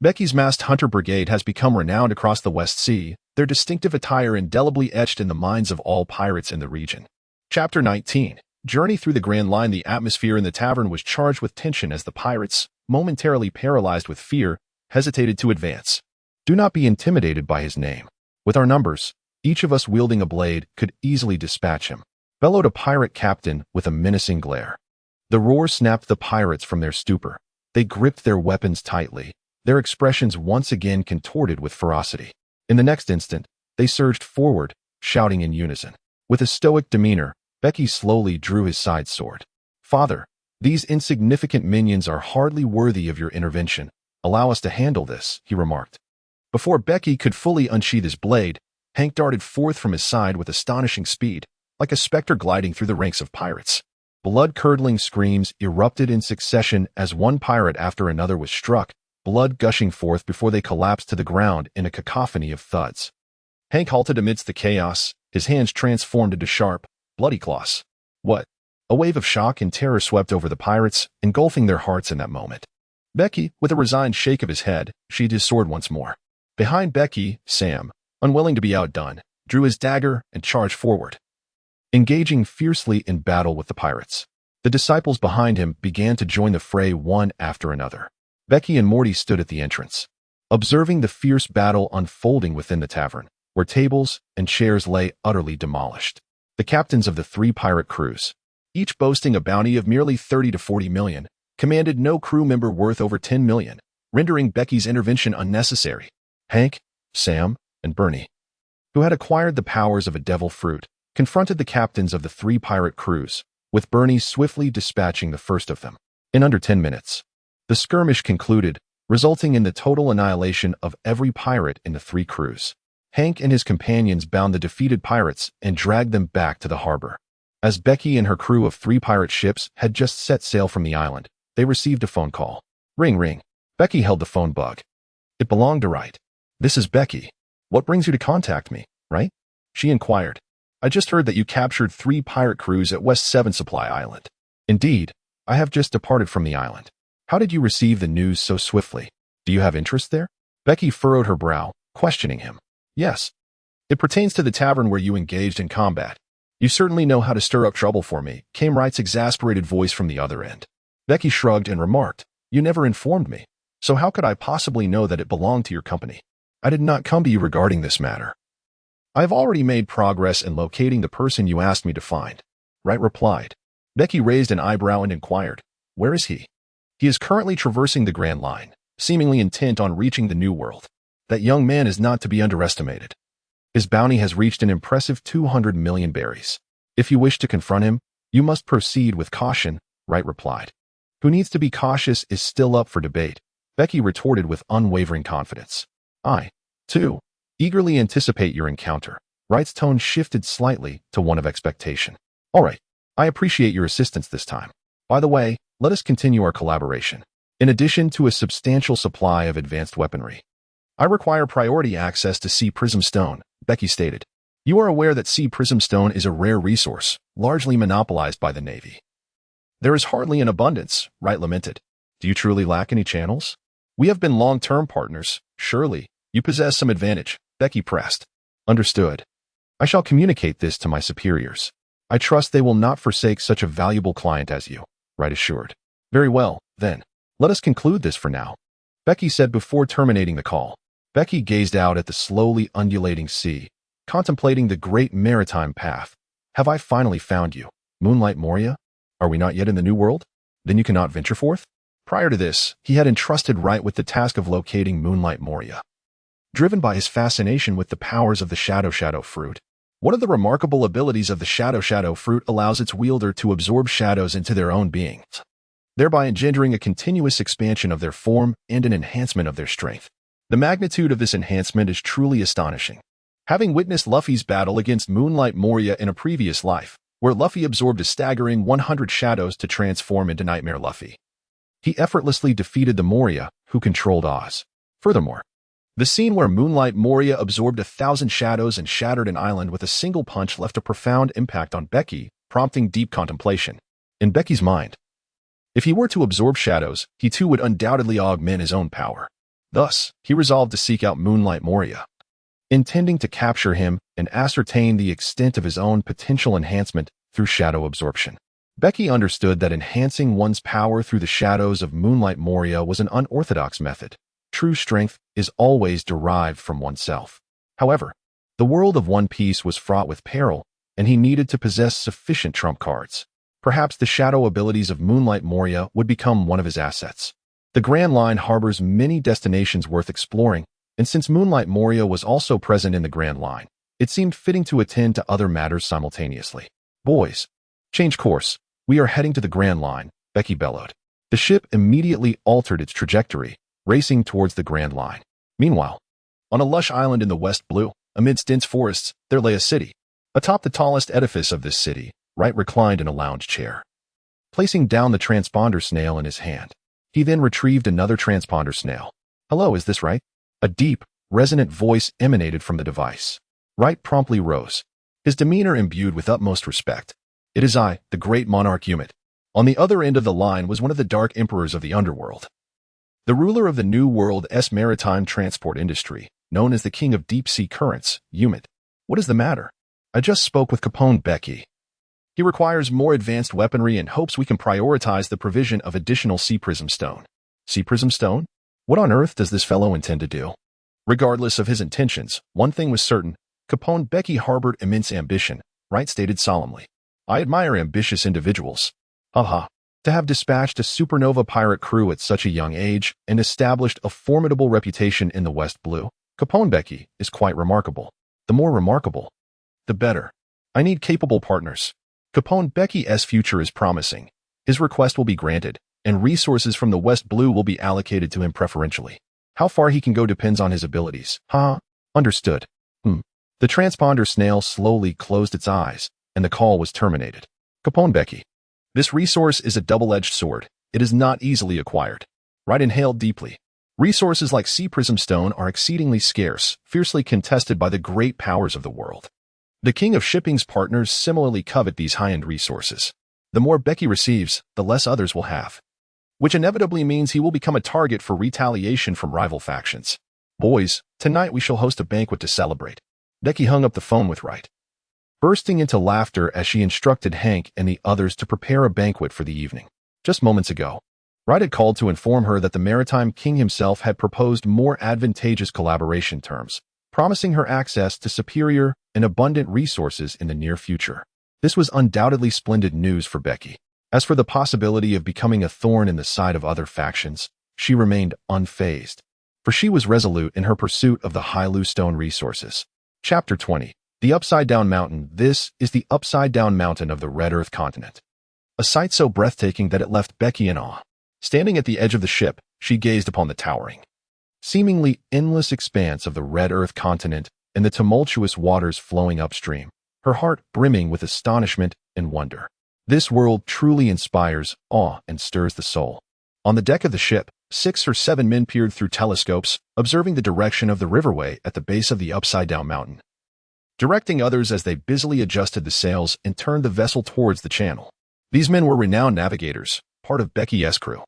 Becky's masked hunter brigade has become renowned across the West Sea, their distinctive attire indelibly etched in the minds of all pirates in the region. Chapter 19. Journey through the Grand Line. The atmosphere in the tavern was charged with tension as the pirates, momentarily paralyzed with fear, hesitated to advance. "Do not be intimidated by his name. With our numbers, each of us wielding a blade could easily dispatch him," bellowed a pirate captain with a menacing glare. The roar snapped the pirates from their stupor. They gripped their weapons tightly, their expressions once again contorted with ferocity. In the next instant, they surged forward, shouting in unison. With a stoic demeanor, Becky slowly drew his side sword. "Father, these insignificant minions are hardly worthy of your intervention. Allow us to handle this," he remarked. Before Becky could fully unsheath his blade, Hank darted forth from his side with astonishing speed, like a specter gliding through the ranks of pirates. Blood-curdling screams erupted in succession as one pirate after another was struck, blood gushing forth before they collapsed to the ground in a cacophony of thuds. Hank halted amidst the chaos, his hands transformed into sharp, bloody claws. "What?" A wave of shock and terror swept over the pirates, engulfing their hearts in that moment. Becky, with a resigned shake of his head, sheathed his sword once more. Behind Becky, Sam, unwilling to be outdone, drew his dagger and charged forward, engaging fiercely in battle with the pirates. The disciples behind him began to join the fray one after another. Becky and Morty stood at the entrance, observing the fierce battle unfolding within the tavern, where tables and chairs lay utterly demolished. The captains of the 3 pirate crews, each boasting a bounty of merely 30 to 40 million, commanded no crew member worth over 10 million, rendering Becky's intervention unnecessary. Hank, Sam, and Bernie, who had acquired the powers of a devil fruit, confronted the captains of the 3 pirate crews, with Bernie swiftly dispatching the first of them. In under 10 minutes, the skirmish concluded, resulting in the total annihilation of every pirate in the 3 crews. Hank and his companions bound the defeated pirates and dragged them back to the harbor. As Becky and her crew of 3 pirate ships had just set sail from the island, they received a phone call. Ring, ring. Becky held the phone bug. It belonged to Wright. "This is Becky. What brings you to contact me, right?" she inquired. "I just heard that you captured 3 pirate crews at West 7 Supply Island." "Indeed, I have just departed from the island. How did you receive the news so swiftly? Do you have interest there?" Becky furrowed her brow, questioning him. "Yes. It pertains to the tavern where you engaged in combat. You certainly know how to stir up trouble for me," came Wright's exasperated voice from the other end. Becky shrugged and remarked, "You never informed me, so how could I possibly know that it belonged to your company? I did not come to you regarding this matter." "I have already made progress in locating the person you asked me to find," Wright replied. Becky raised an eyebrow and inquired, "Where is he?" "He is currently traversing the Grand Line, seemingly intent on reaching the New World. That young man is not to be underestimated. His bounty has reached an impressive 200 million berries. If you wish to confront him, you must proceed with caution," Wright replied. "Who needs to be cautious is still up for debate," Becky retorted with unwavering confidence. "I, too, eagerly anticipate your encounter." Wright's tone shifted slightly to one of expectation. "All right, I appreciate your assistance this time. By the way, let us continue our collaboration. In addition to a substantial supply of advanced weaponry, I require priority access to Sea Prism Stone," Becky stated. "You are aware that Sea Prism Stone is a rare resource, largely monopolized by the Navy." "There is hardly an abundance," Wright lamented. "Do you truly lack any channels? We have been long-term partners. Surely, You possess some advantage, Becky pressed. Understood. I shall communicate this to my superiors. I trust they will not forsake such a valuable client as you, Wright assured. Very well, then. Let us conclude this for now, Becky said before terminating the call. Becky gazed out at the slowly undulating sea, contemplating the great maritime path. Have I finally found you, Moonlight Moria? Are we not yet in the New World? Then you cannot venture forth? Prior to this, he had entrusted Wright with the task of locating Moonlight Moria. Driven by his fascination with the powers of the Shadow Fruit, one of the remarkable abilities of the Shadow Fruit allows its wielder to absorb shadows into their own beings, thereby engendering a continuous expansion of their form and an enhancement of their strength. The magnitude of this enhancement is truly astonishing. Having witnessed Luffy's battle against Moonlight Moria in a previous life, where Luffy absorbed a staggering 100 shadows to transform into Nightmare Luffy, he effortlessly defeated the Moria, who controlled Oz. Furthermore, the scene where Moonlight Moria absorbed 1,000 shadows and shattered an island with a single punch left a profound impact on Becky, prompting deep contemplation. In Becky's mind, if he were to absorb shadows, he too would undoubtedly augment his own power. Thus, he resolved to seek out Moonlight Moria, intending to capture him and ascertain the extent of his own potential enhancement through shadow absorption. Becky understood that enhancing one's power through the shadows of Moonlight Moria was an unorthodox method. True strength is always derived from oneself. However, the world of One Piece was fraught with peril, and he needed to possess sufficient trump cards. Perhaps the shadow abilities of Moonlight Moria would become one of his assets. The Grand Line harbors many destinations worth exploring, and since Moonlight Moria was also present in the Grand Line, it seemed fitting to attend to other matters simultaneously. Boys, change course. We are heading to the Grand Line, Becky bellowed. The ship immediately altered its trajectory, racing towards the Grand Line. Meanwhile, on a lush island in the West Blue, amidst dense forests, there lay a city. Atop the tallest edifice of this city, Wright reclined in a lounge chair. Placing down the transponder snail in his hand, he then retrieved another transponder snail. Hello, is this Wright? A deep, resonant voice emanated from the device. Wright promptly rose, his demeanor imbued with utmost respect. It is I, the great monarch Umit. On the other end of the line was one of the dark emperors of the underworld, the ruler of the New World's maritime transport industry, known as the King of Deep-Sea Currents, Umit. What is the matter? I just spoke with Capone Bege. He requires more advanced weaponry and hopes we can prioritize the provision of additional Sea Prism Stone. Sea Prism Stone? What on earth does this fellow intend to do? Regardless of his intentions, one thing was certain. Capone Bege harbored immense ambition, Wright stated solemnly. I admire ambitious individuals. Haha. To have dispatched a supernova pirate crew at such a young age and established a formidable reputation in the West Blue, Caponebeque is quite remarkable. The more remarkable, the better. I need capable partners. Caponebeque's future is promising. His request will be granted, and resources from the West Blue will be allocated to him preferentially. How far he can go depends on his abilities. Understood. The transponder snail slowly closed its eyes, and the call was terminated. Caponebeque. This resource is a double-edged sword. It is not easily acquired. Wright inhaled deeply. Resources like Sea Prism Stone are exceedingly scarce, fiercely contested by the great powers of the world. The King of Shipping's partners similarly covet these high-end resources. The more Bege receives, the less others will have, which inevitably means he will become a target for retaliation from rival factions. Boys, tonight we shall host a banquet to celebrate. Bege hung up the phone with Wright, bursting into laughter as she instructed Hank and the others to prepare a banquet for the evening. Just moments ago, Wright had called to inform her that the Maritime King himself had proposed more advantageous collaboration terms, promising her access to superior and abundant resources in the near future. This was undoubtedly splendid news for Bege. As for the possibility of becoming a thorn in the side of other factions, she remained unfazed, for she was resolute in her pursuit of the Hailu Stone resources. Chapter 20. The Upside-Down Mountain. This is the Upside-Down Mountain of the Red Earth continent. A sight so breathtaking that it left Bege in awe. Standing at the edge of the ship, she gazed upon the towering, seemingly endless expanse of the Red Earth continent and the tumultuous waters flowing upstream, her heart brimming with astonishment and wonder. This world truly inspires awe and stirs the soul. On the deck of the ship, 6 or 7 men peered through telescopes, observing the direction of the riverway at the base of the Upside-Down Mountain, directing others as they busily adjusted the sails and turned the vessel towards the channel. These men were renowned navigators, part of Bege's crew,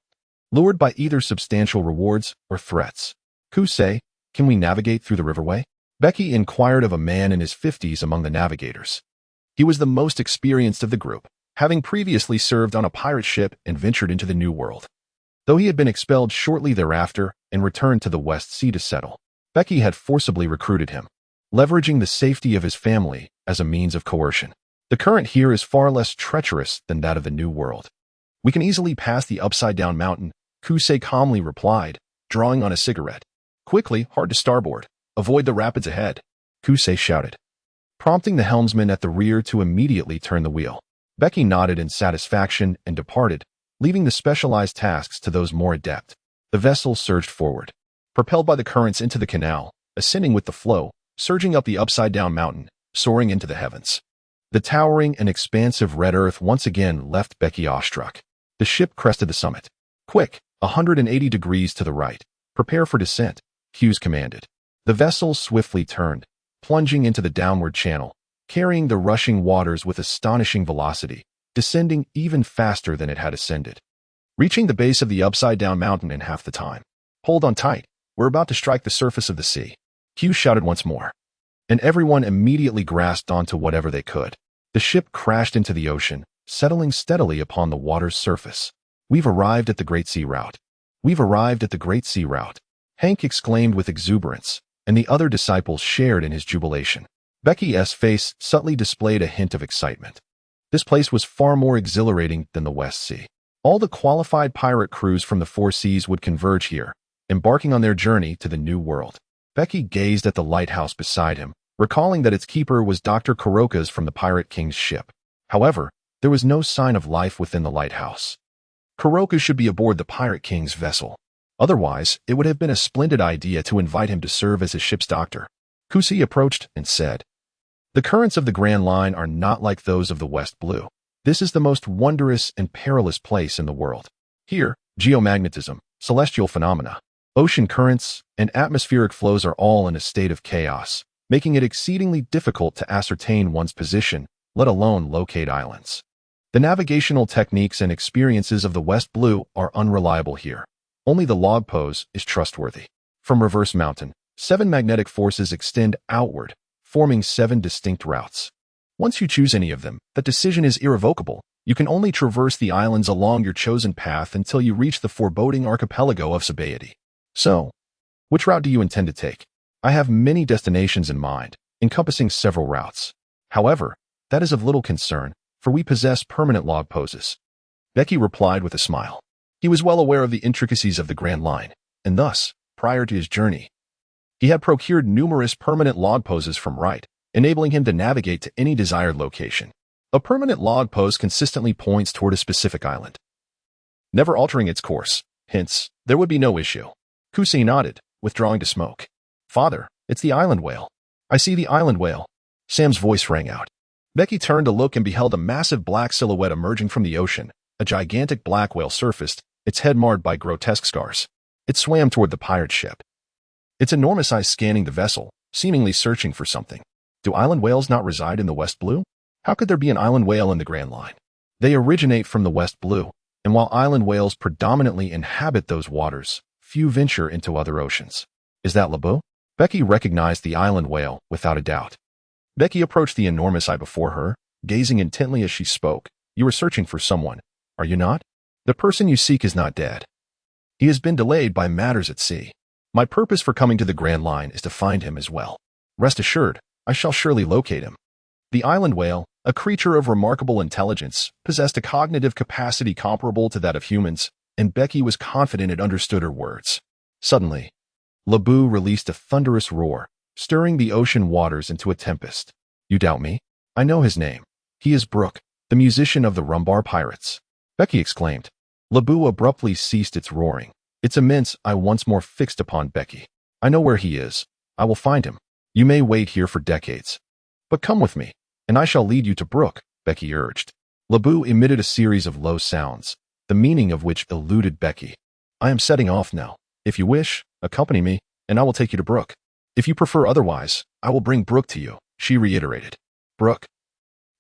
lured by either substantial rewards or threats. Kusei, Can we navigate through the riverway? Becky inquired of a man in his 50s among the navigators. He was the most experienced of the group, having previously served on a pirate ship and ventured into the New World. Though he had been expelled shortly thereafter and returned to the West Sea to settle, Becky had forcibly recruited him, leveraging the safety of his family as a means of coercion. The current here is far less treacherous than that of the New World. We can easily pass the upside-down mountain, Kusei calmly replied, drawing on a cigarette. Quickly, hard to starboard. Avoid the rapids ahead, Kusei shouted, prompting the helmsman at the rear to immediately turn the wheel. Becky nodded in satisfaction and departed, leaving the specialized tasks to those more adept. The vessel surged forward, propelled by the currents into the canal, ascending with the flow, surging up the upside-down mountain, soaring into the heavens. The towering and expansive red earth once again left Becky awestruck. The ship crested the summit. Quick, 180 degrees to the right. Prepare for descent, Hughes commanded. The vessel swiftly turned, plunging into the downward channel, carrying the rushing waters with astonishing velocity, descending even faster than it had ascended, reaching the base of the upside-down mountain in half the time. Hold on tight, we're about to strike the surface of the sea, Hughes shouted once more, and everyone immediately grasped onto whatever they could. The ship crashed into the ocean, settling steadily upon the water's surface. We've arrived at the Great Sea Route. We've arrived at the Great Sea Route, Hank exclaimed with exuberance, and the other disciples shared in his jubilation. Becky's face subtly displayed a hint of excitement. This place was far more exhilarating than the West Sea. All the qualified pirate crews from the four seas would converge here, embarking on their journey to the New World. Becky gazed at the lighthouse beside him, recalling that its keeper was Dr. Kuroka's from the Pirate King's ship. However, there was no sign of life within the lighthouse. Kuroka should be aboard the Pirate King's vessel. Otherwise, it would have been a splendid idea to invite him to serve as his ship's doctor. Kusei approached and said, "The currents of the Grand Line are not like those of the West Blue. This is the most wondrous and perilous place in the world. Here, geomagnetism, celestial phenomena, ocean currents, and atmospheric flows are all in a state of chaos, making it exceedingly difficult to ascertain one's position, let alone locate islands. The navigational techniques and experiences of the West Blue are unreliable here. Only the log pose is trustworthy. From Reverse Mountain, 7 magnetic forces extend outward, forming 7 distinct routes. Once you choose any of them, that decision is irrevocable. You can only traverse the islands along your chosen path until you reach the foreboding archipelago of Sabaody. So, which route do you intend to take? I have many destinations in mind, encompassing several routes. However, that is of little concern, for we possess permanent log poses." Becky replied with a smile. He was well aware of the intricacies of the Grand Line, and thus, prior to his journey, he had procured numerous permanent log poses from Wright, enabling him to navigate to any desired location. A permanent log pose consistently points toward a specific island, never altering its course. Hence, there would be no issue. Kusei nodded, withdrawing to smoke. "Father, it's the island whale. I see the island whale." Sam's voice rang out. Becky turned to look and beheld a massive black silhouette emerging from the ocean. A gigantic black whale surfaced, its head marred by grotesque scars. It swam toward the pirate ship, its enormous eyes scanning the vessel, seemingly searching for something. Do island whales not reside in the West Blue? How could there be an island whale in the Grand Line? They originate from the West Blue, and while island whales predominantly inhabit those waters, few venture into other oceans. Is that Lebeau? Becky recognized the island whale without a doubt. Becky approached the enormous eye before her, gazing intently as she spoke. "You are searching for someone, are you not? The person you seek is not dead. He has been delayed by matters at sea. My purpose for coming to the Grand Line is to find him as well. Rest assured, I shall surely locate him." The island whale, a creature of remarkable intelligence, possessed a cognitive capacity comparable to that of humans, and Becky was confident it understood her words. Suddenly, Lebeau released a thunderous roar, stirring the ocean waters into a tempest. "You doubt me? I know his name. He is Brooke, the musician of the Rumbar Pirates," Becky exclaimed. Lebeau abruptly ceased its roaring, its immense eye once more fixed upon Becky. "I know where he is. I will find him. You may wait here for decades. But come with me, and I shall lead you to Brooke," Becky urged. Lebeau emitted a series of low sounds, the meaning of which eluded Becky. "I am setting off now. If you wish, accompany me, and I will take you to Brooke. If you prefer otherwise, I will bring Brooke to you," she reiterated. Brooke,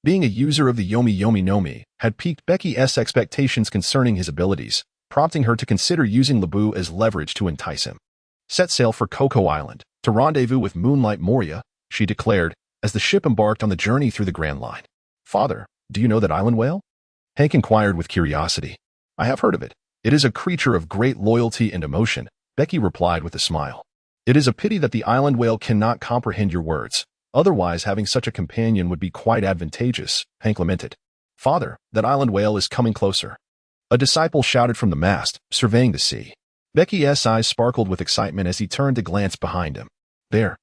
being a user of the Yomi Yomi no Mi, had piqued Becky's expectations concerning his abilities, prompting her to consider using Lebeau as leverage to entice him. Set sail for Coco Island, to rendezvous with Moonlight Moria, she declared, as the ship embarked on the journey through the Grand Line. Father, do you know that island whale? Hank inquired with curiosity. I have heard of it. It is a creature of great loyalty and emotion, Becky replied with a smile. It is a pity that the island whale cannot comprehend your words. Otherwise, having such a companion would be quite advantageous, Hank lamented. Father, that island whale is coming closer. A disciple shouted from the mast, surveying the sea. Becky's eyes sparkled with excitement as he turned to glance behind him. There.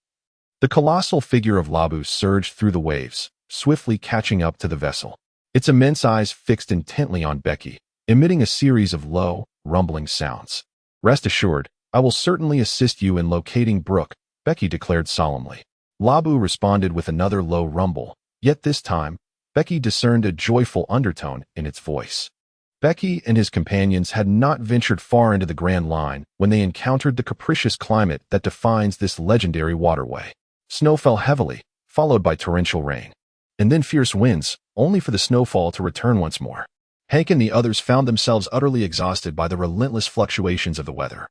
The colossal figure of Labu surged through the waves, swiftly catching up to the vessel. Its immense eyes fixed intently on Becky, emitting a series of low, rumbling sounds. Rest assured, I will certainly assist you in locating Brooke, Becky declared solemnly. Labu responded with another low rumble, yet this time, Becky discerned a joyful undertone in its voice. Becky and his companions had not ventured far into the Grand Line when they encountered the capricious climate that defines this legendary waterway. Snow fell heavily, followed by torrential rain, and then fierce winds, only for the snowfall to return once more. Hank and the others found themselves utterly exhausted by the relentless fluctuations of the weather.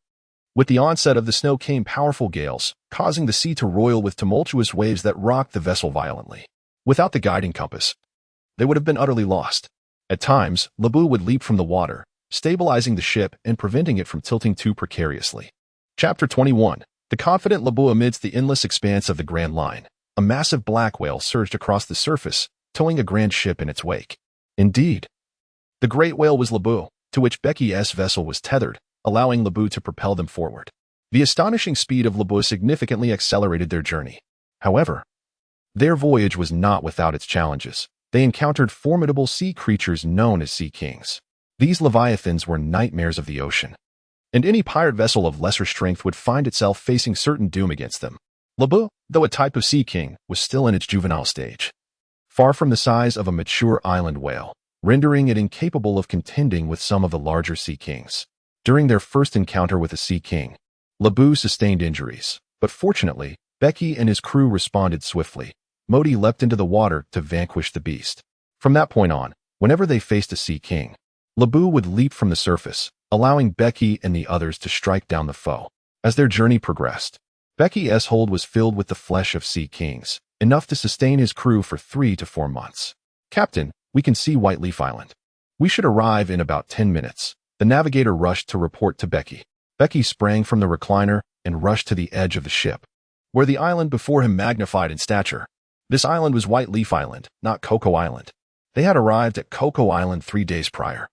With the onset of the snow came powerful gales, causing the sea to roil with tumultuous waves that rocked the vessel violently. Without the guiding compass, they would have been utterly lost. At times, Labu would leap from the water, stabilizing the ship and preventing it from tilting too precariously. Chapter 21. The confident Labu amidst the endless expanse of the Grand Line. A massive black whale surged across the surface, towing a grand ship in its wake. Indeed, the great whale was Labu, to which Becky's vessel was tethered, allowing Labu to propel them forward. The astonishing speed of Labu significantly accelerated their journey. However, their voyage was not without its challenges. They encountered formidable sea creatures known as sea kings. These leviathans were nightmares of the ocean, and any pirate vessel of lesser strength would find itself facing certain doom against them. Labu, though a type of sea king, was still in its juvenile stage, far from the size of a mature island whale, rendering it incapable of contending with some of the larger sea kings. During their first encounter with a sea king, Labu sustained injuries, but fortunately, Becky and his crew responded swiftly. Modi leapt into the water to vanquish the beast. From that point on, whenever they faced a sea king, Labu would leap from the surface, allowing Becky and the others to strike down the foe. As their journey progressed, Becky's hold was filled with the flesh of sea kings, enough to sustain his crew for 3 to 4 months. Captain, we can see White Leaf Island. We should arrive in about 10 minutes. The navigator rushed to report to Becky. Becky sprang from the recliner and rushed to the edge of the ship, where the island before him magnified in stature. This island was White Leaf Island, not Coco Island. They had arrived at Coco Island 3 days prior,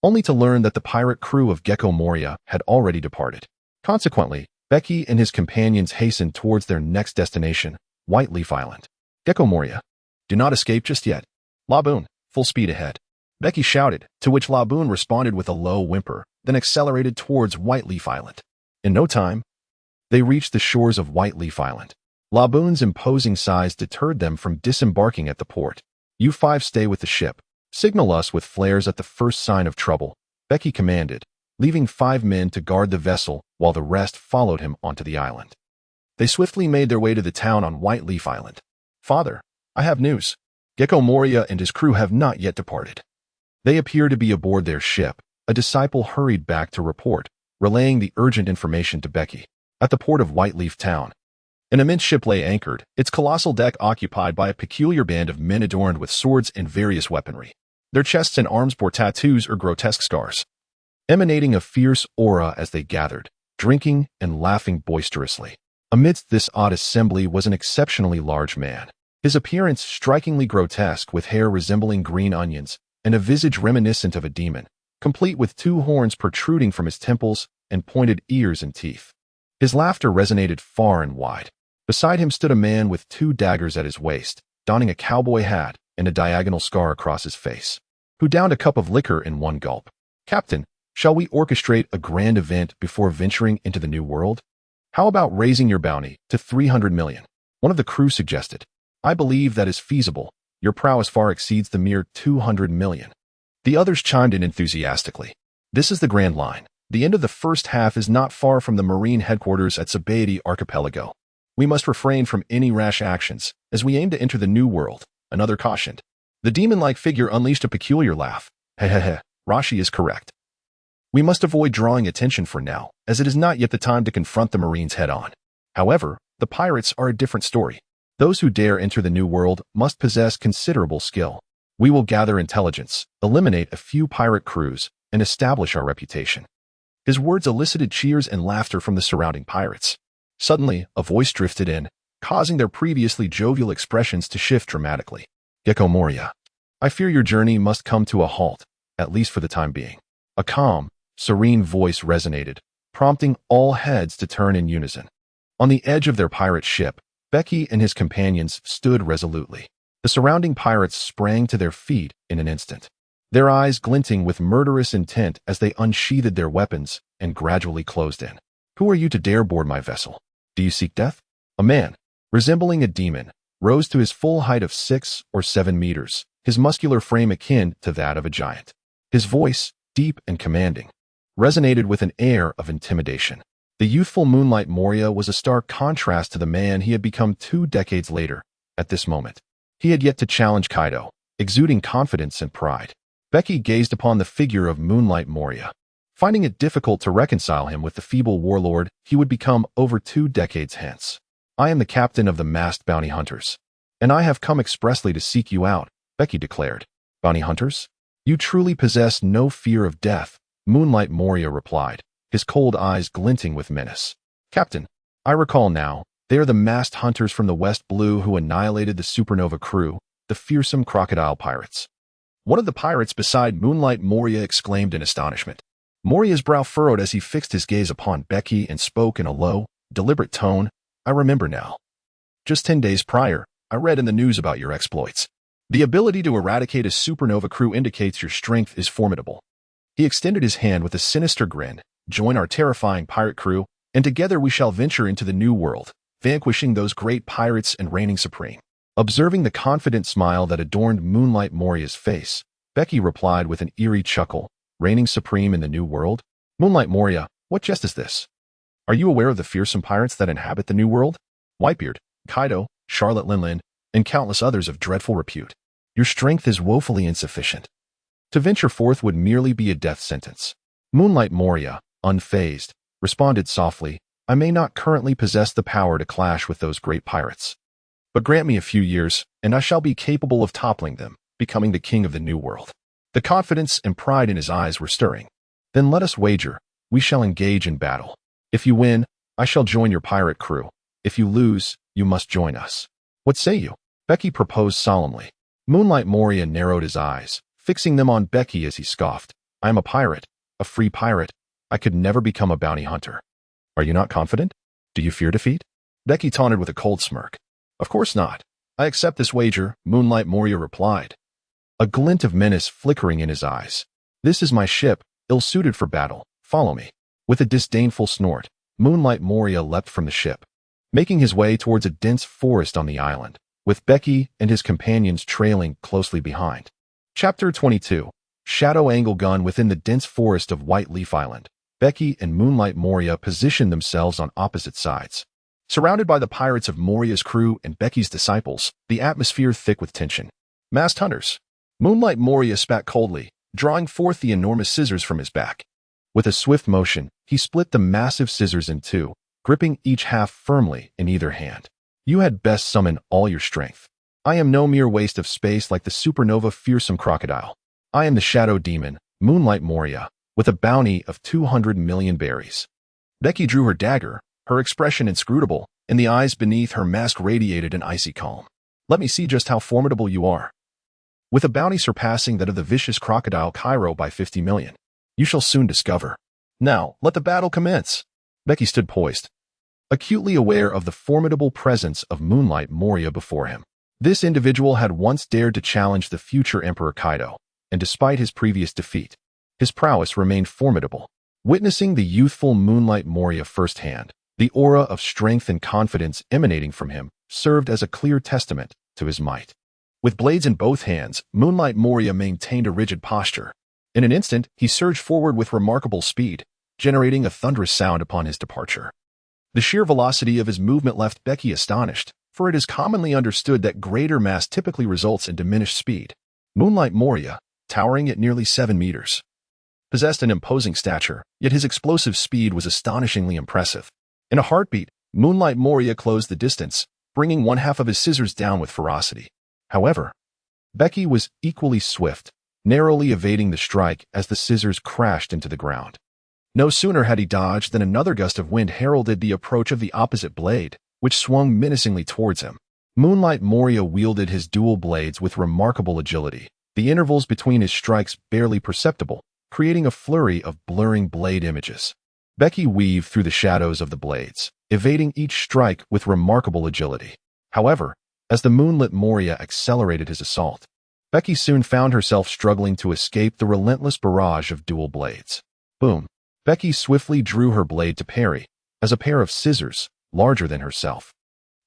only to learn that the pirate crew of Gecko Moria had already departed. Consequently, Becky and his companions hastened towards their next destination, White Leaf Island. Gecko Moria, do not escape just yet. Laboon, full speed ahead. Becky shouted, to which Laboon responded with a low whimper, then accelerated towards White Leaf Island. In no time, they reached the shores of White Leaf Island. Laboon's imposing size deterred them from disembarking at the port. You 5 stay with the ship. Signal us with flares at the first sign of trouble, Becky commanded, leaving 5 men to guard the vessel while the rest followed him onto the island. They swiftly made their way to the town on White Leaf Island. Father, I have news. Gecko Moria and his crew have not yet departed. They appear to be aboard their ship. A disciple hurried back to report, relaying the urgent information to Becky. At the port of White Leaf Town, an immense ship lay anchored, its colossal deck occupied by a peculiar band of men adorned with swords and various weaponry. Their chests and arms bore tattoos or grotesque scars, emanating a fierce aura as they gathered, drinking and laughing boisterously. Amidst this odd assembly was an exceptionally large man, his appearance strikingly grotesque with hair resembling green onions and a visage reminiscent of a demon, complete with 2 horns protruding from his temples and pointed ears and teeth. His laughter resonated far and wide. Beside him stood a man with 2 daggers at his waist, donning a cowboy hat and a diagonal scar across his face, who downed a cup of liquor in one gulp. Captain, shall we orchestrate a grand event before venturing into the new world? How about raising your bounty to 300 million? One of the crew suggested. I believe that is feasible. Your prowess far exceeds the mere 200 million. The others chimed in enthusiastically. This is the Grand Line. The end of the first half is not far from the marine headquarters at Caponebeque Archipelago. We must refrain from any rash actions, as we aim to enter the new world, another cautioned. The demon-like figure unleashed a peculiar laugh. Hehehe, Rashi is correct. We must avoid drawing attention for now, as it is not yet the time to confront the Marines head-on. However, the pirates are a different story. Those who dare enter the New World must possess considerable skill. We will gather intelligence, eliminate a few pirate crews, and establish our reputation. His words elicited cheers and laughter from the surrounding pirates. Suddenly, a voice drifted in, causing their previously jovial expressions to shift dramatically. Gecko Moria, I fear your journey must come to a halt, at least for the time being. A calm, serene voice resonated, prompting all heads to turn in unison. On the edge of their pirate ship, Becky and his companions stood resolutely. The surrounding pirates sprang to their feet in an instant, their eyes glinting with murderous intent as they unsheathed their weapons and gradually closed in. Who are you to dare board my vessel? Do you seek death? A man, resembling a demon, rose to his full height of 6 or 7 meters, his muscular frame akin to that of a giant. His voice, deep and commanding, resonated with an air of intimidation. The youthful Moonlight Moria was a stark contrast to the man he had become 2 decades later. At this moment, he had yet to challenge Kaido, exuding confidence and pride. Becky gazed upon the figure of Moonlight Moria, finding it difficult to reconcile him with the feeble warlord he would become over 2 decades hence. I am the captain of the masked bounty hunters, and I have come expressly to seek you out, Becky declared. Bounty hunters? You truly possess no fear of death, Moonlight Moria replied, his cold eyes glinting with menace. Captain, I recall now, they are the masked hunters from the West Blue who annihilated the Supernova crew, the fearsome crocodile pirates. One of the pirates beside Moonlight Moria exclaimed in astonishment. Moria's brow furrowed as he fixed his gaze upon Becky and spoke in a low, deliberate tone. I remember now. Just 10 days prior, I read in the news about your exploits. The ability to eradicate a supernova crew indicates your strength is formidable. He extended his hand with a sinister grin. Join our terrifying pirate crew, and together we shall venture into the New World, vanquishing those great pirates and reigning supreme. Observing the confident smile that adorned Moonlight Moria's face, Becky replied with an eerie chuckle, reigning supreme in the New World? Moonlight Moria, what jest is this? Are you aware of the fearsome pirates that inhabit the New World? Whitebeard, Kaido, Charlotte Linland, and countless others of dreadful repute. Your strength is woefully insufficient. To venture forth would merely be a death sentence. Moonlight Moria, unfazed, responded softly, I may not currently possess the power to clash with those great pirates. But grant me a few years, and I shall be capable of toppling them, becoming the king of the New World. The confidence and pride in his eyes were stirring. Then let us wager. We shall engage in battle. If you win, I shall join your pirate crew. If you lose, you must join us. What say you? Becky proposed solemnly. Moonlight Moria narrowed his eyes, fixing them on Becky as he scoffed. I am a pirate, a free pirate. I could never become a bounty hunter. Are you not confident? Do you fear defeat? Becky taunted with a cold smirk. Of course not. I accept this wager, Moonlight Moria replied, a glint of menace flickering in his eyes. This is my ship, ill-suited for battle. Follow me. With a disdainful snort, Moonlight Moria leapt from the ship, making his way towards a dense forest on the island, with Becky and his companions trailing closely behind. Chapter 22. Shadow Angle Gun. Within the dense forest of White Leaf Island, Becky and Moonlight Moria positioned themselves on opposite sides. Surrounded by the pirates of Moria's crew and Becky's disciples, the atmosphere thick with tension. Masked hunters. Moonlight Moria spat coldly, drawing forth the enormous scissors from his back. With a swift motion, he split the massive scissors in two, gripping each half firmly in either hand. You had best summon all your strength. I am no mere waste of space like the supernova fearsome crocodile. I am the shadow demon, Moonlight Moria, with a bounty of 200 million berries. Becky drew her dagger, her expression inscrutable, and the eyes beneath her mask radiated an icy calm. Let me see just how formidable you are. With a bounty surpassing that of the vicious crocodile Cairo by 50 million. You shall soon discover. Now, let the battle commence. Becky stood poised, acutely aware of the formidable presence of Moonlight Moria before him. This individual had once dared to challenge the future Emperor Kaido, and despite his previous defeat, his prowess remained formidable. Witnessing the youthful Moonlight Moria firsthand, the aura of strength and confidence emanating from him served as a clear testament to his might. With blades in both hands, Moonlight Moria maintained a rigid posture. In an instant, he surged forward with remarkable speed, generating a thunderous sound upon his departure. The sheer velocity of his movement left Becky astonished, for it is commonly understood that greater mass typically results in diminished speed. Moonlight Moria, towering at nearly 7 meters, possessed an imposing stature, yet his explosive speed was astonishingly impressive. In a heartbeat, Moonlight Moria closed the distance, bringing one half of his scissors down with ferocity. However, Becky was equally swift, narrowly evading the strike as the scissors crashed into the ground. No sooner had he dodged than another gust of wind heralded the approach of the opposite blade, which swung menacingly towards him. Moonlight Moria wielded his dual blades with remarkable agility, the intervals between his strikes barely perceptible, creating a flurry of blurring blade images. Becky weaved through the shadows of the blades, evading each strike with remarkable agility. However, as the Moonlit Moria accelerated his assault, Becky soon found herself struggling to escape the relentless barrage of dual blades. Boom! Becky swiftly drew her blade to parry, as a pair of scissors, larger than herself,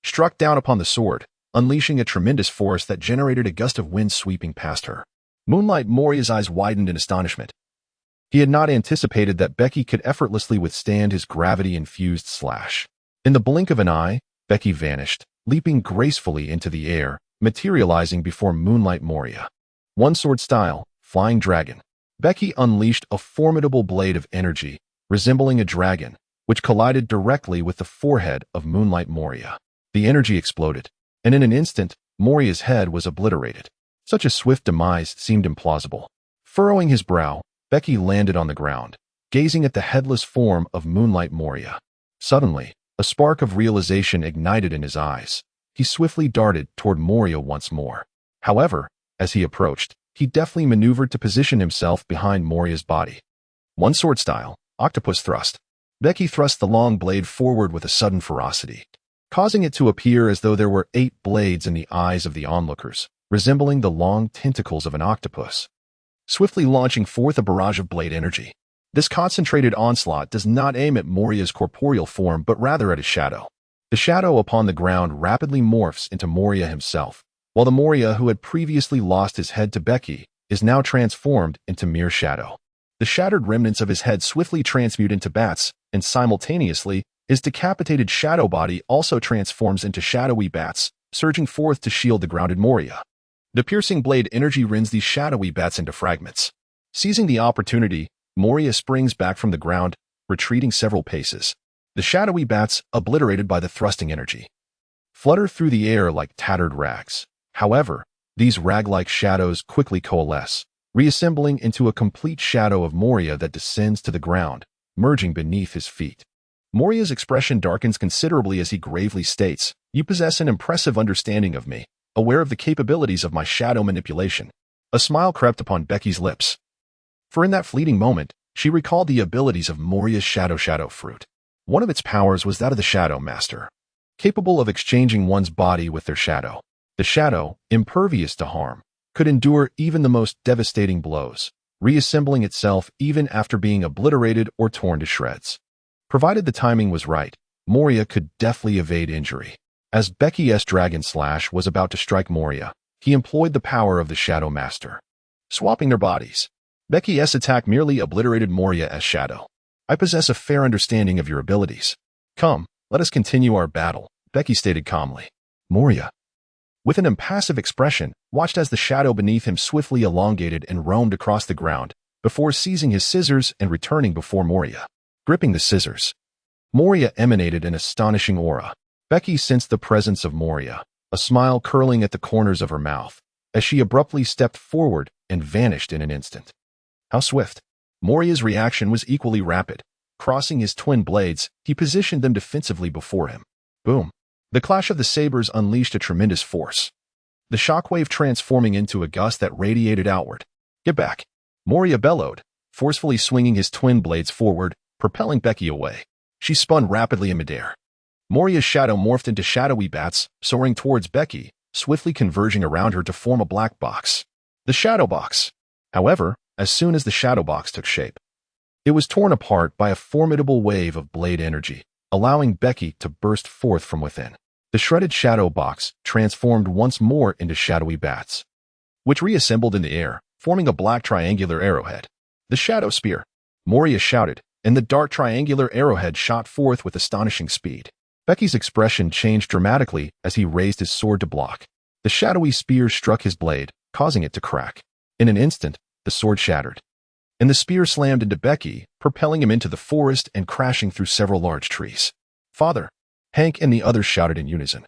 struck down upon the sword, unleashing a tremendous force that generated a gust of wind sweeping past her. Moonlight Moria's eyes widened in astonishment. He had not anticipated that Becky could effortlessly withstand his gravity-infused slash. In the blink of an eye, Becky vanished, leaping gracefully into the air, materializing before Moonlight Moria. One sword style, Flying Dragon. Becky unleashed a formidable blade of energy, resembling a dragon, which collided directly with the forehead of Moonlight Moria. The energy exploded, and in an instant, Moria's head was obliterated. Such a swift demise seemed implausible. Furrowing his brow, Becky landed on the ground, gazing at the headless form of Moonlight Moria. Suddenly, a spark of realization ignited in his eyes. He swiftly darted toward Moria once more. However, as he approached, he deftly maneuvered to position himself behind Moria's body. One sword style, Octopus Thrust. Becky thrust the long blade forward with a sudden ferocity, causing it to appear as though there were 8 blades in the eyes of the onlookers, resembling the long tentacles of an octopus, swiftly launching forth a barrage of blade energy. This concentrated onslaught does not aim at Moria's corporeal form but rather at his shadow. The shadow upon the ground rapidly morphs into Moria himself, while the Moria who had previously lost his head to Becky is now transformed into mere shadow. The shattered remnants of his head swiftly transmute into bats, and simultaneously, his decapitated shadow body also transforms into shadowy bats, surging forth to shield the grounded Moria. The piercing blade energy rends these shadowy bats into fragments. Seizing the opportunity, Moria springs back from the ground, retreating several paces. The shadowy bats, obliterated by the thrusting energy, flutter through the air like tattered rags. However, these rag-like shadows quickly coalesce, reassembling into a complete shadow of Moria that descends to the ground, merging beneath his feet. Moria's expression darkens considerably as he gravely states, "You possess an impressive understanding of me, aware of the capabilities of my shadow manipulation." A smile crept upon Becky's lips, for in that fleeting moment, she recalled the abilities of Moria's shadow fruit. One of its powers was that of the Shadow Master, capable of exchanging one's body with their shadow. The shadow, impervious to harm, could endure even the most devastating blows, reassembling itself even after being obliterated or torn to shreds. Provided the timing was right, Moria could deftly evade injury. As Becky's Dragon Slash was about to strike Moria, he employed the power of the Shadow Master. Swapping their bodies, Becky's attack merely obliterated Moria as shadow. "I possess a fair understanding of your abilities. Come, let us continue our battle," Becky stated calmly. Moria, with an impassive expression, watched as the shadow beneath him swiftly elongated and roamed across the ground, before seizing his scissors and returning before Moria. Gripping the scissors, Moria emanated an astonishing aura. Becky sensed the presence of Moria, a smile curling at the corners of her mouth, as she abruptly stepped forward and vanished in an instant. How swift! Moria's reaction was equally rapid. Crossing his twin blades, he positioned them defensively before him. Boom! The clash of the sabers unleashed a tremendous force, the shockwave transforming into a gust that radiated outward. "Get back!" Moria bellowed, forcefully swinging his twin blades forward, propelling Becky away. She spun rapidly in midair. Moria's shadow morphed into shadowy bats, soaring towards Becky, swiftly converging around her to form a black box. The Shadow Box. However, as soon as the Shadow Box took shape, it was torn apart by a formidable wave of blade energy, allowing Becky to burst forth from within. The shredded Shadow Box transformed once more into shadowy bats, which reassembled in the air, forming a black triangular arrowhead. "The Shadow Spear!" Moria shouted, and the dark triangular arrowhead shot forth with astonishing speed. Becky's expression changed dramatically as he raised his sword to block. The shadowy spear struck his blade, causing it to crack. In an instant, the sword shattered, and the spear slammed into Bege, propelling him into the forest and crashing through several large trees. "Father!" Hank and the others shouted in unison,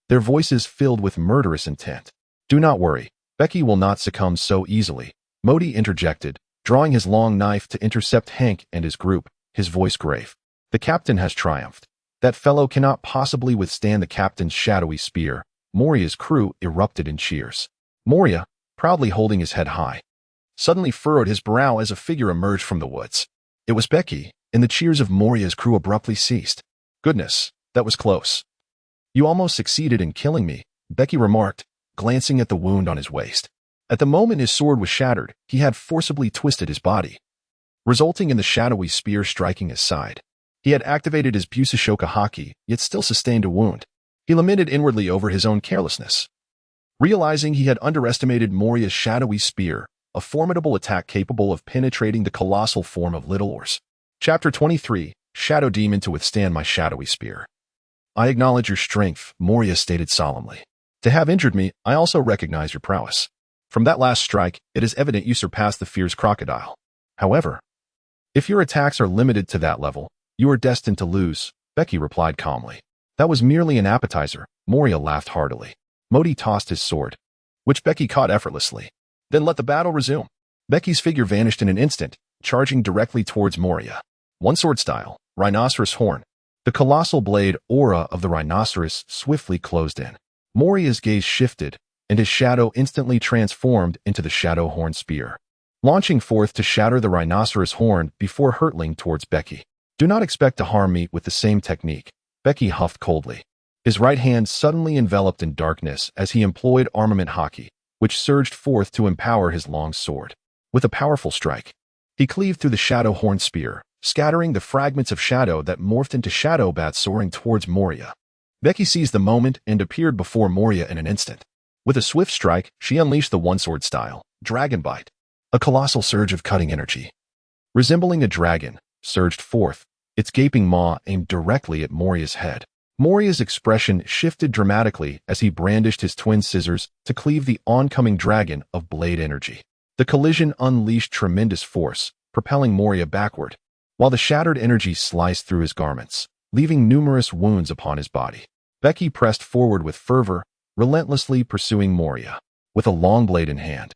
their voices filled with murderous intent. "Do not worry, Bege will not succumb so easily," Modi interjected, drawing his long knife to intercept Hank and his group, his voice grave. "The captain has triumphed. That fellow cannot possibly withstand the captain's shadowy spear." Moria's crew erupted in cheers. Moria, proudly holding his head high, suddenly furrowed his brow as a figure emerged from the woods. It was Bege, and the cheers of Moria's crew abruptly ceased. "Goodness, that was close." "You almost succeeded in killing me," Bege remarked, glancing at the wound on his waist. At the moment his sword was shattered, he had forcibly twisted his body, resulting in the shadowy spear striking his side. He had activated his Busashoka haki, yet still sustained a wound. He lamented inwardly over his own carelessness, realizing he had underestimated Moria's shadowy spear, a formidable attack capable of penetrating the colossal form of Little Ors. Chapter 23, Shadow Demon to withstand my shadowy spear. "I acknowledge your strength," Moria stated solemnly. "To have injured me, I also recognize your prowess. From that last strike, it is evident you surpassed the fierce crocodile. However, if your attacks are limited to that level, you are destined to lose," Bege replied calmly. "That was merely an appetizer," Moria laughed heartily. Modi tossed his sword, which Bege caught effortlessly. "Then let the battle resume." Bege's figure vanished in an instant, charging directly towards Moria. One sword style, rhinoceros horn. The colossal blade aura of the rhinoceros swiftly closed in. Moria's gaze shifted, and his shadow instantly transformed into the shadow horn spear, launching forth to shatter the rhinoceros horn before hurtling towards Bege. "Do not expect to harm me with the same technique," Bege huffed coldly. His right hand suddenly enveloped in darkness as he employed armament haki, which surged forth to empower his long sword. With a powerful strike, he cleaved through the shadow horn spear, scattering the fragments of shadow that morphed into shadow bats soaring towards Moria. Bege seized the moment and appeared before Moria in an instant. With a swift strike, she unleashed the one-sword style, Dragon Bite. A colossal surge of cutting energy, resembling a dragon, surged forth, its gaping maw aimed directly at Moria's head. Moria's expression shifted dramatically as he brandished his twin scissors to cleave the oncoming dragon of blade energy. The collision unleashed tremendous force, propelling Moria backward, while the shattered energy sliced through his garments, leaving numerous wounds upon his body. Bege pressed forward with fervor, relentlessly pursuing Moria. With a long blade in hand,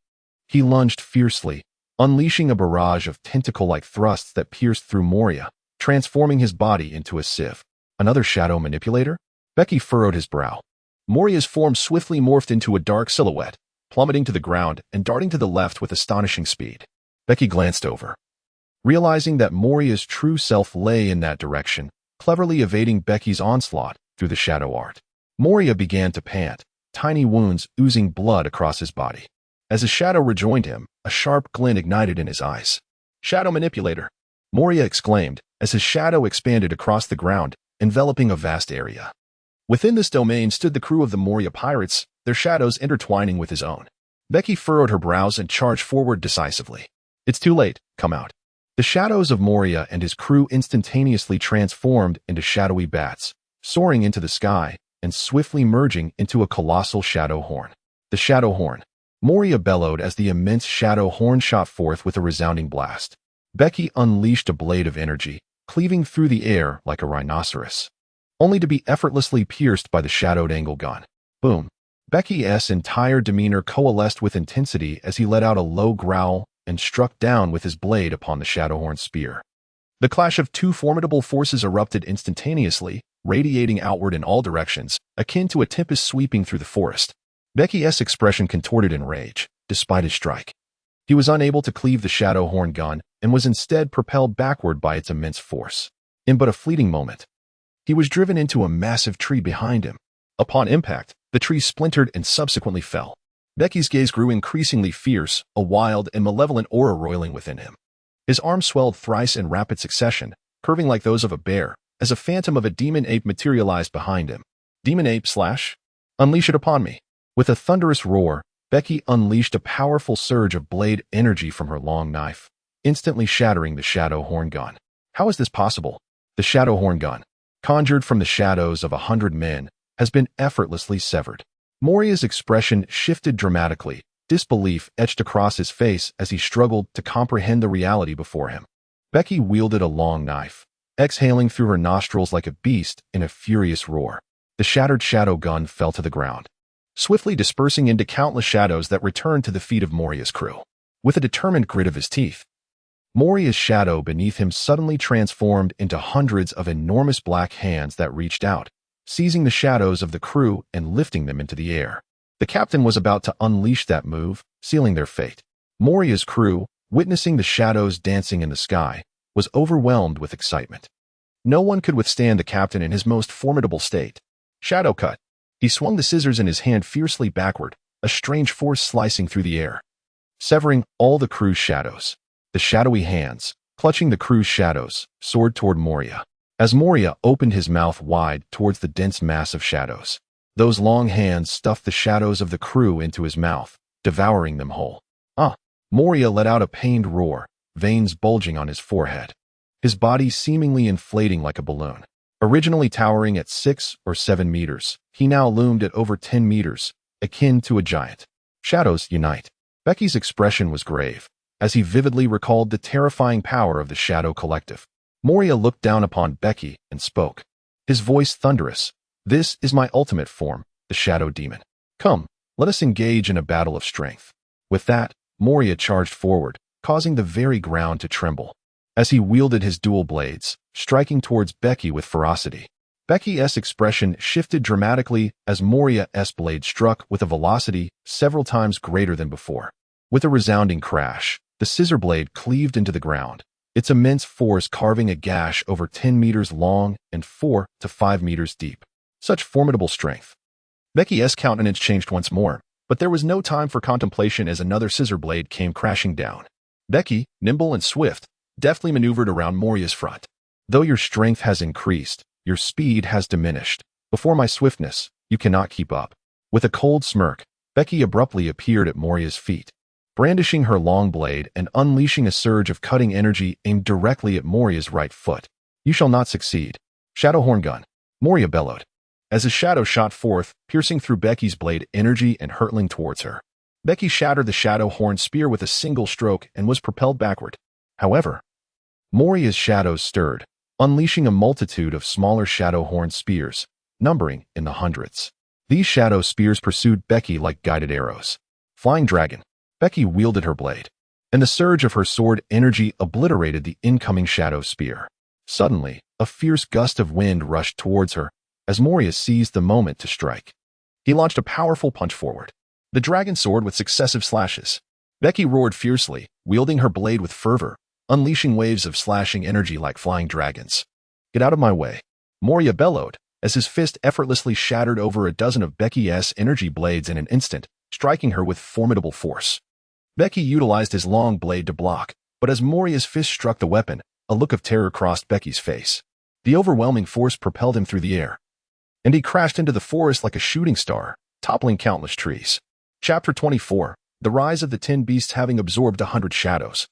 he lunged fiercely, unleashing a barrage of tentacle-like thrusts that pierced through Moria, transforming his body into a sieve. "Another shadow manipulator?" Bege furrowed his brow. Moria's form swiftly morphed into a dark silhouette, plummeting to the ground and darting to the left with astonishing speed. Bege glanced over, realizing that Moria's true self lay in that direction, cleverly evading Bege's onslaught through the shadow art. Moria began to pant, tiny wounds oozing blood across his body. As the shadow rejoined him, a sharp glint ignited in his eyes. "Shadow manipulator!" Moria exclaimed as his shadow expanded across the ground, enveloping a vast area. Within this domain stood the crew of the Moria pirates, their shadows intertwining with his own. Bege furrowed her brows and charged forward decisively. "It's too late, come out." The shadows of Moria and his crew instantaneously transformed into shadowy bats, soaring into the sky and swiftly merging into a colossal shadow horn. The shadow horn. Moria bellowed as the immense shadow horn shot forth with a resounding blast. Bege unleashed a blade of energy, cleaving through the air like a rhinoceros, only to be effortlessly pierced by the shadowed angle gun. Boom. Bege's entire demeanor coalesced with intensity as he let out a low growl and struck down with his blade upon the Shadowhorn spear. The clash of two formidable forces erupted instantaneously, radiating outward in all directions, akin to a tempest sweeping through the forest. Bege's expression contorted in rage, despite his strike. He was unable to cleave the Shadowhorn gun and was instead propelled backward by its immense force. In but a fleeting moment, he was driven into a massive tree behind him. Upon impact, the tree splintered and subsequently fell. Bege's gaze grew increasingly fierce, a wild and malevolent aura roiling within him. His arms swelled thrice in rapid succession, curving like those of a bear, as a phantom of a demon ape materialized behind him. Demon ape / unleash it upon me. With a thunderous roar, Bege unleashed a powerful surge of blade energy from her long knife, instantly shattering the Shadowhorn gun. How is this possible? The Shadowhorn gun, conjured from the shadows of 100 men, has been effortlessly severed. Moria's expression shifted dramatically, Disbelief etched across his face as he struggled to comprehend the reality before him. Becky wielded a long knife, exhaling through her nostrils like a beast in a furious roar. The shattered shadow gun fell to the ground, swiftly dispersing into countless shadows that returned to the feet of Moria's crew. With a determined grit of his teeth, Moria's shadow beneath him suddenly transformed into hundreds of enormous black hands that reached out, seizing the shadows of the crew and lifting them into the air. The captain was about to unleash that move, sealing their fate. Moria's crew, witnessing the shadows dancing in the sky, was overwhelmed with excitement. No one could withstand the captain in his most formidable state. Shadow cut. He swung the scissors in his hand fiercely backward, a strange force slicing through the air, severing all the crew's shadows. The shadowy hands, clutching the crew's shadows, soared toward Moria. As Moria opened his mouth wide towards the dense mass of shadows, those long hands stuffed the shadows of the crew into his mouth, devouring them whole. Moria let out a pained roar, veins bulging on his forehead, his body seemingly inflating like a balloon. Originally towering at 6 or 7 meters, he now loomed at over 10 meters, akin to a giant. Shadows unite. Becky's expression was grave, as he vividly recalled the terrifying power of the Shadow Collective. Moria looked down upon Becky and spoke, his voice thunderous. "This is my ultimate form, the Shadow Demon. Come, let us engage in a battle of strength." With that, Moria charged forward, causing the very ground to tremble. As he wielded his dual blades, striking towards Becky with ferocity. Becky's expression shifted dramatically as Moria's blade struck with a velocity several times greater than before. With a resounding crash, the scissor blade cleaved into the ground, its immense force carving a gash over 10 meters long and 4 to 5 meters deep. Such formidable strength. Becky's countenance changed once more, but there was no time for contemplation as another scissor blade came crashing down. Becky, nimble and swift, deftly maneuvered around Moria's front. "Though your strength has increased, your speed has diminished. Before my swiftness, you cannot keep up." With a cold smirk, Becky abruptly appeared at Moria's feet, brandishing her long blade and unleashing a surge of cutting energy aimed directly at Moria's right foot. "You shall not succeed." "Shadow horn gun," Moria bellowed, as a shadow shot forth, piercing through Becky's blade energy and hurtling towards her. Becky shattered the shadow horn spear with a single stroke and was propelled backward. However, Moria's shadows stirred, unleashing a multitude of smaller shadow horn spears, numbering in the hundreds. These shadow spears pursued Becky like guided arrows. Flying dragon. Becky wielded her blade, and the surge of her sword energy obliterated the incoming shadow spear. Suddenly, a fierce gust of wind rushed towards her, as Moria seized the moment to strike. He launched a powerful punch forward, the dragon sword with successive slashes. Becky roared fiercely, wielding her blade with fervor, unleashing waves of slashing energy like flying dragons. "Get out of my way," Moria bellowed, as his fist effortlessly shattered over a dozen of Becky's energy blades in an instant, striking her with formidable force. Becky utilized his long blade to block, but as Moria's fist struck the weapon, a look of terror crossed Becky's face. The overwhelming force propelled him through the air, and he crashed into the forest like a shooting star, toppling countless trees. Chapter 24. The Rise of the 10 Beasts. Having absorbed 100 shadows,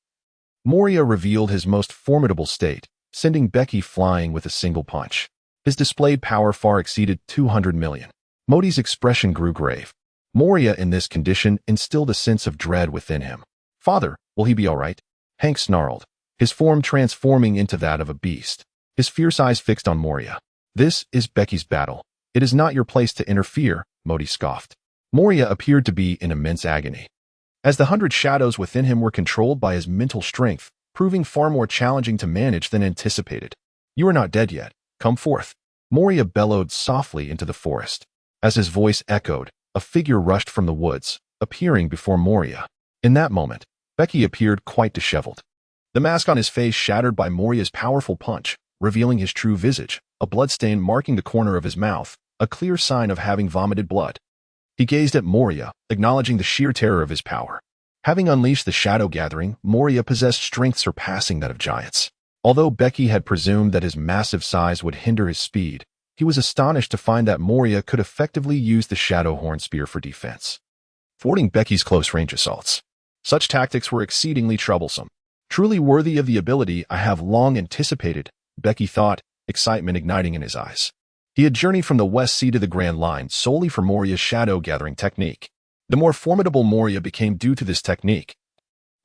Moria revealed his most formidable state, sending Becky flying with a single punch. His displayed power far exceeded 200 million. Modi's expression grew grave. Moria in this condition instilled a sense of dread within him. "Father, will he be all right?" Hank snarled, his form transforming into that of a beast, his fierce eyes fixed on Moria. "This is Becky's battle. It is not your place to interfere," Modi scoffed. Moria appeared to be in immense agony, as the 100 shadows within him were controlled by his mental strength, proving far more challenging to manage than anticipated. "You are not dead yet. Come forth." Moria bellowed softly into the forest. As his voice echoed, a figure rushed from the woods, appearing before Moria. In that moment, Becky appeared quite disheveled, the mask on his face shattered by Moria's powerful punch, revealing his true visage, a bloodstain marking the corner of his mouth, a clear sign of having vomited blood. He gazed at Moria, acknowledging the sheer terror of his power. Having unleashed the shadow gathering, Moria possessed strength surpassing that of giants. Although Becky had presumed that his massive size would hinder his speed, he was astonished to find that Moria could effectively use the shadow horn spear for defense, thwarting Becky's close-range assaults. Such tactics were exceedingly troublesome. "Truly worthy of the ability I have long anticipated," Becky thought, excitement igniting in his eyes. He had journeyed from the West Sea to the Grand Line solely for Moria's shadow-gathering technique. The more formidable Moria became due to this technique.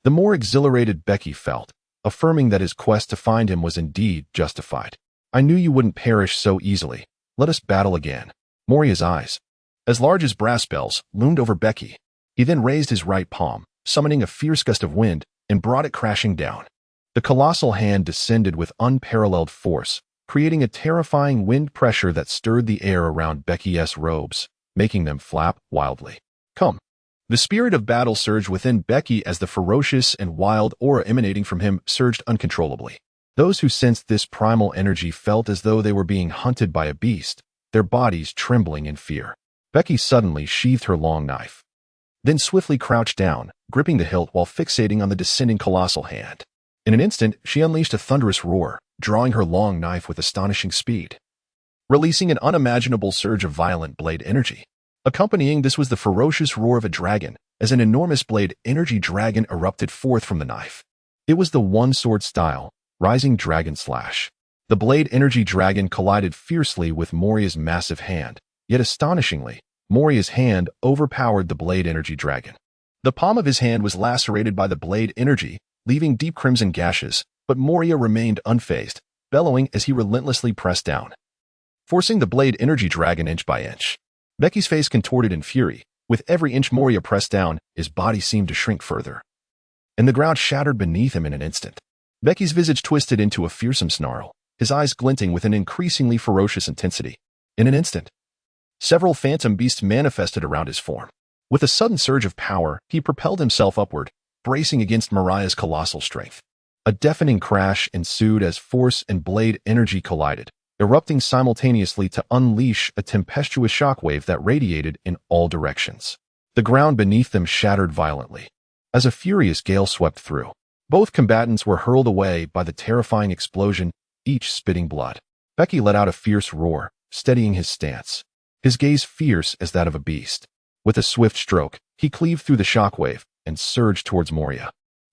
The more exhilarated Becky felt, affirming that his quest to find him was indeed justified. I knew you wouldn't perish so easily. Let us battle again. Moria's eyes, as large as brass bells, loomed over Becky. He then raised his right palm, summoning a fierce gust of wind, and brought it crashing down. The colossal hand descended with unparalleled force, creating a terrifying wind pressure that stirred the air around Becky's robes, making them flap wildly. Come. The spirit of battle surged within Becky as the ferocious and wild aura emanating from him surged uncontrollably. Those who sensed this primal energy felt as though they were being hunted by a beast, their bodies trembling in fear. Becky suddenly sheathed her long knife, then swiftly crouched down, gripping the hilt while fixating on the descending colossal hand. In an instant, she unleashed a thunderous roar, drawing her long knife with astonishing speed, releasing an unimaginable surge of violent blade energy. Accompanying this was the ferocious roar of a dragon, as an enormous blade energy dragon erupted forth from the knife. It was the one-sword style, rising dragon slash. The blade energy dragon collided fiercely with Moria's massive hand, yet astonishingly, Moria's hand overpowered the blade energy dragon. The palm of his hand was lacerated by the blade energy, leaving deep crimson gashes, but Moria remained unfazed, bellowing as he relentlessly pressed down, forcing the blade energy dragon inch by inch. Becky's face contorted in fury. With every inch Moria pressed down, his body seemed to shrink further, and the ground shattered beneath him in an instant. Becky's visage twisted into a fearsome snarl, his eyes glinting with an increasingly ferocious intensity. In an instant, several phantom beasts manifested around his form. With a sudden surge of power, he propelled himself upward, bracing against Mariah's colossal strength. A deafening crash ensued as force and blade energy collided, erupting simultaneously to unleash a tempestuous shockwave that radiated in all directions. The ground beneath them shattered violently, as a furious gale swept through. Both combatants were hurled away by the terrifying explosion, each spitting blood. Becky let out a fierce roar, steadying his stance, his gaze fierce as that of a beast. With a swift stroke, he cleaved through the shockwave and surged towards Moria,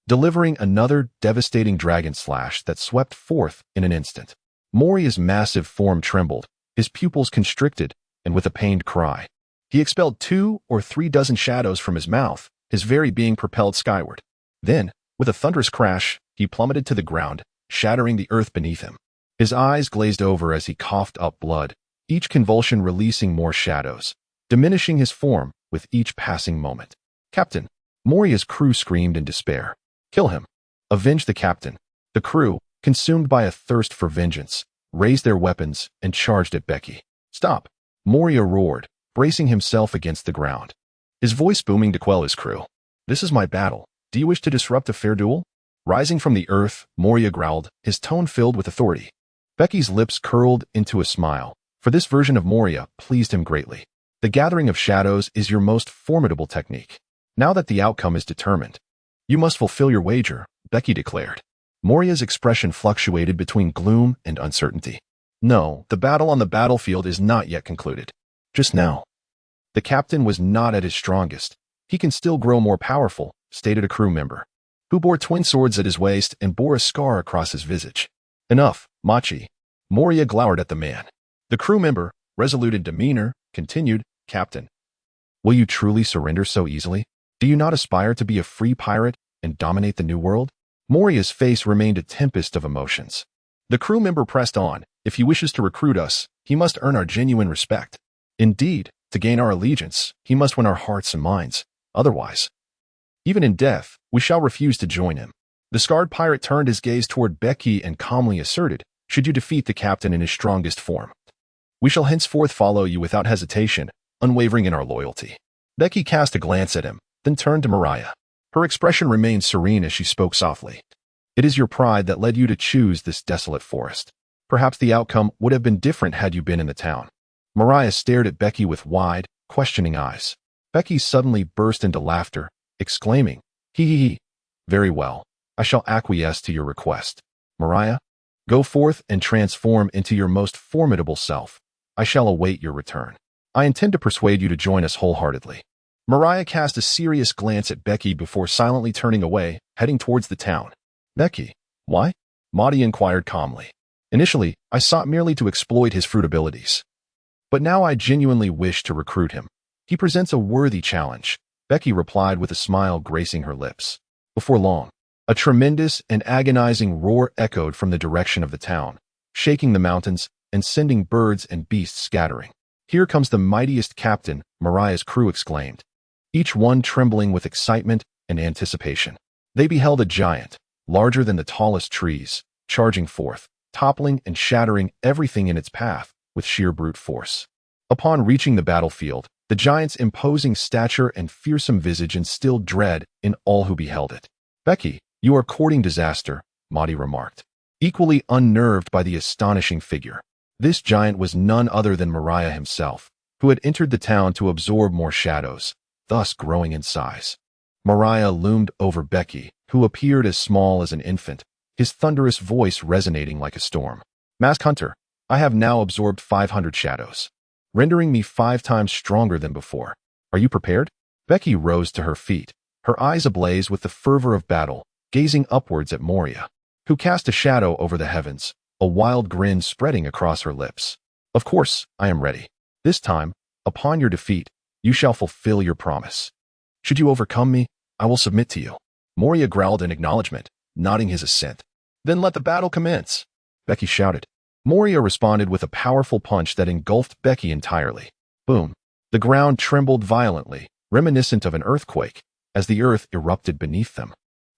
delivering another devastating dragon slash that swept forth in an instant. Moria's massive form trembled, his pupils constricted, and with a pained cry, he expelled 2 or 3 dozen shadows from his mouth, his very being propelled skyward. Then, with a thunderous crash, he plummeted to the ground, shattering the earth beneath him. His eyes glazed over as he coughed up blood, each convulsion releasing more shadows, diminishing his form with each passing moment. Captain! Moria's crew screamed in despair. Kill him. Avenge the captain. The crew, consumed by a thirst for vengeance, raised their weapons and charged at Becky. Stop! Moria roared, bracing himself against the ground, his voice booming to quell his crew. This is my battle. Do you wish to disrupt a fair duel? Rising from the earth, Moria growled, his tone filled with authority. Becky's lips curled into a smile, for this version of Moria pleased him greatly. The gathering of shadows is your most formidable technique. Now that the outcome is determined, you must fulfill your wager, Becky declared. Moria's expression fluctuated between gloom and uncertainty. No, the battle on the battlefield is not yet concluded. Just now. The captain was not at his strongest. He can still grow more powerful, stated a crew member, who bore twin swords at his waist and bore a scar across his visage. Enough, Machi. Moria glowered at the man. The crew member, resolute in demeanor, continued, Captain, will you truly surrender so easily? Do you not aspire to be a free pirate and dominate the new world? Moria's face remained a tempest of emotions. The crew member pressed on. If he wishes to recruit us, he must earn our genuine respect. Indeed, to gain our allegiance, he must win our hearts and minds. Otherwise, even in death, we shall refuse to join him. The scarred pirate turned his gaze toward Becky and calmly asserted, should you defeat the captain in his strongest form, we shall henceforth follow you without hesitation, unwavering in our loyalty. Becky cast a glance at him, then turned to Mariah. Her expression remained serene as she spoke softly. It is your pride that led you to choose this desolate forest. Perhaps the outcome would have been different had you been in the town. Mariah stared at Becky with wide, questioning eyes. Becky suddenly burst into laughter, exclaiming, Hee hee hee. Very well, I shall acquiesce to your request. Mariah, go forth and transform into your most formidable self. I shall await your return. I intend to persuade you to join us wholeheartedly. Mariah cast a serious glance at Becky before silently turning away, heading towards the town. Becky, why? Maudie inquired calmly. Initially, I sought merely to exploit his fruit abilities. But now I genuinely wish to recruit him. He presents a worthy challenge. Becky replied with a smile gracing her lips. Before long, a tremendous and agonizing roar echoed from the direction of the town, shaking the mountains and sending birds and beasts scattering. "Here comes the mightiest captain," Mariah's crew exclaimed, each one trembling with excitement and anticipation. They beheld a giant, larger than the tallest trees, charging forth, toppling and shattering everything in its path with sheer brute force. Upon reaching the battlefield, the giant's imposing stature and fearsome visage instilled dread in all who beheld it. "Becky, you are courting disaster," Maudie remarked, equally unnerved by the astonishing figure. This giant was none other than Mariah himself, who had entered the town to absorb more shadows, thus growing in size. Mariah loomed over Becky, who appeared as small as an infant, his thunderous voice resonating like a storm. "Mask Hunter, I have now absorbed 500 shadows, rendering me 5 times stronger than before. Are you prepared?" Becky rose to her feet, her eyes ablaze with the fervor of battle, gazing upwards at Moria, who cast a shadow over the heavens, a wild grin spreading across her lips. "Of course, I am ready. This time, upon your defeat, you shall fulfill your promise. Should you overcome me, I will submit to you." Moria growled in acknowledgement, nodding his assent. "Then let the battle commence," Becky shouted. Moria responded with a powerful punch that engulfed Becky entirely. Boom! The ground trembled violently, reminiscent of an earthquake, as the earth erupted beneath them,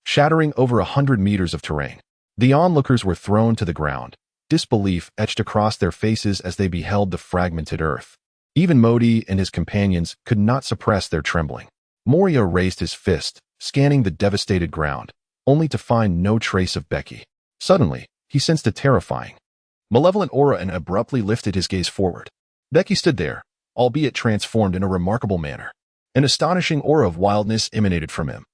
shattering over 100 meters of terrain. The onlookers were thrown to the ground, disbelief etched across their faces as they beheld the fragmented earth. Even Modi and his companions could not suppress their trembling. Moria raised his fist, scanning the devastated ground, only to find no trace of Becky. Suddenly, he sensed a terrifying, malevolent aura and abruptly lifted his gaze forward. Becky stood there, albeit transformed in a remarkable manner. An astonishing aura of wildness emanated from him,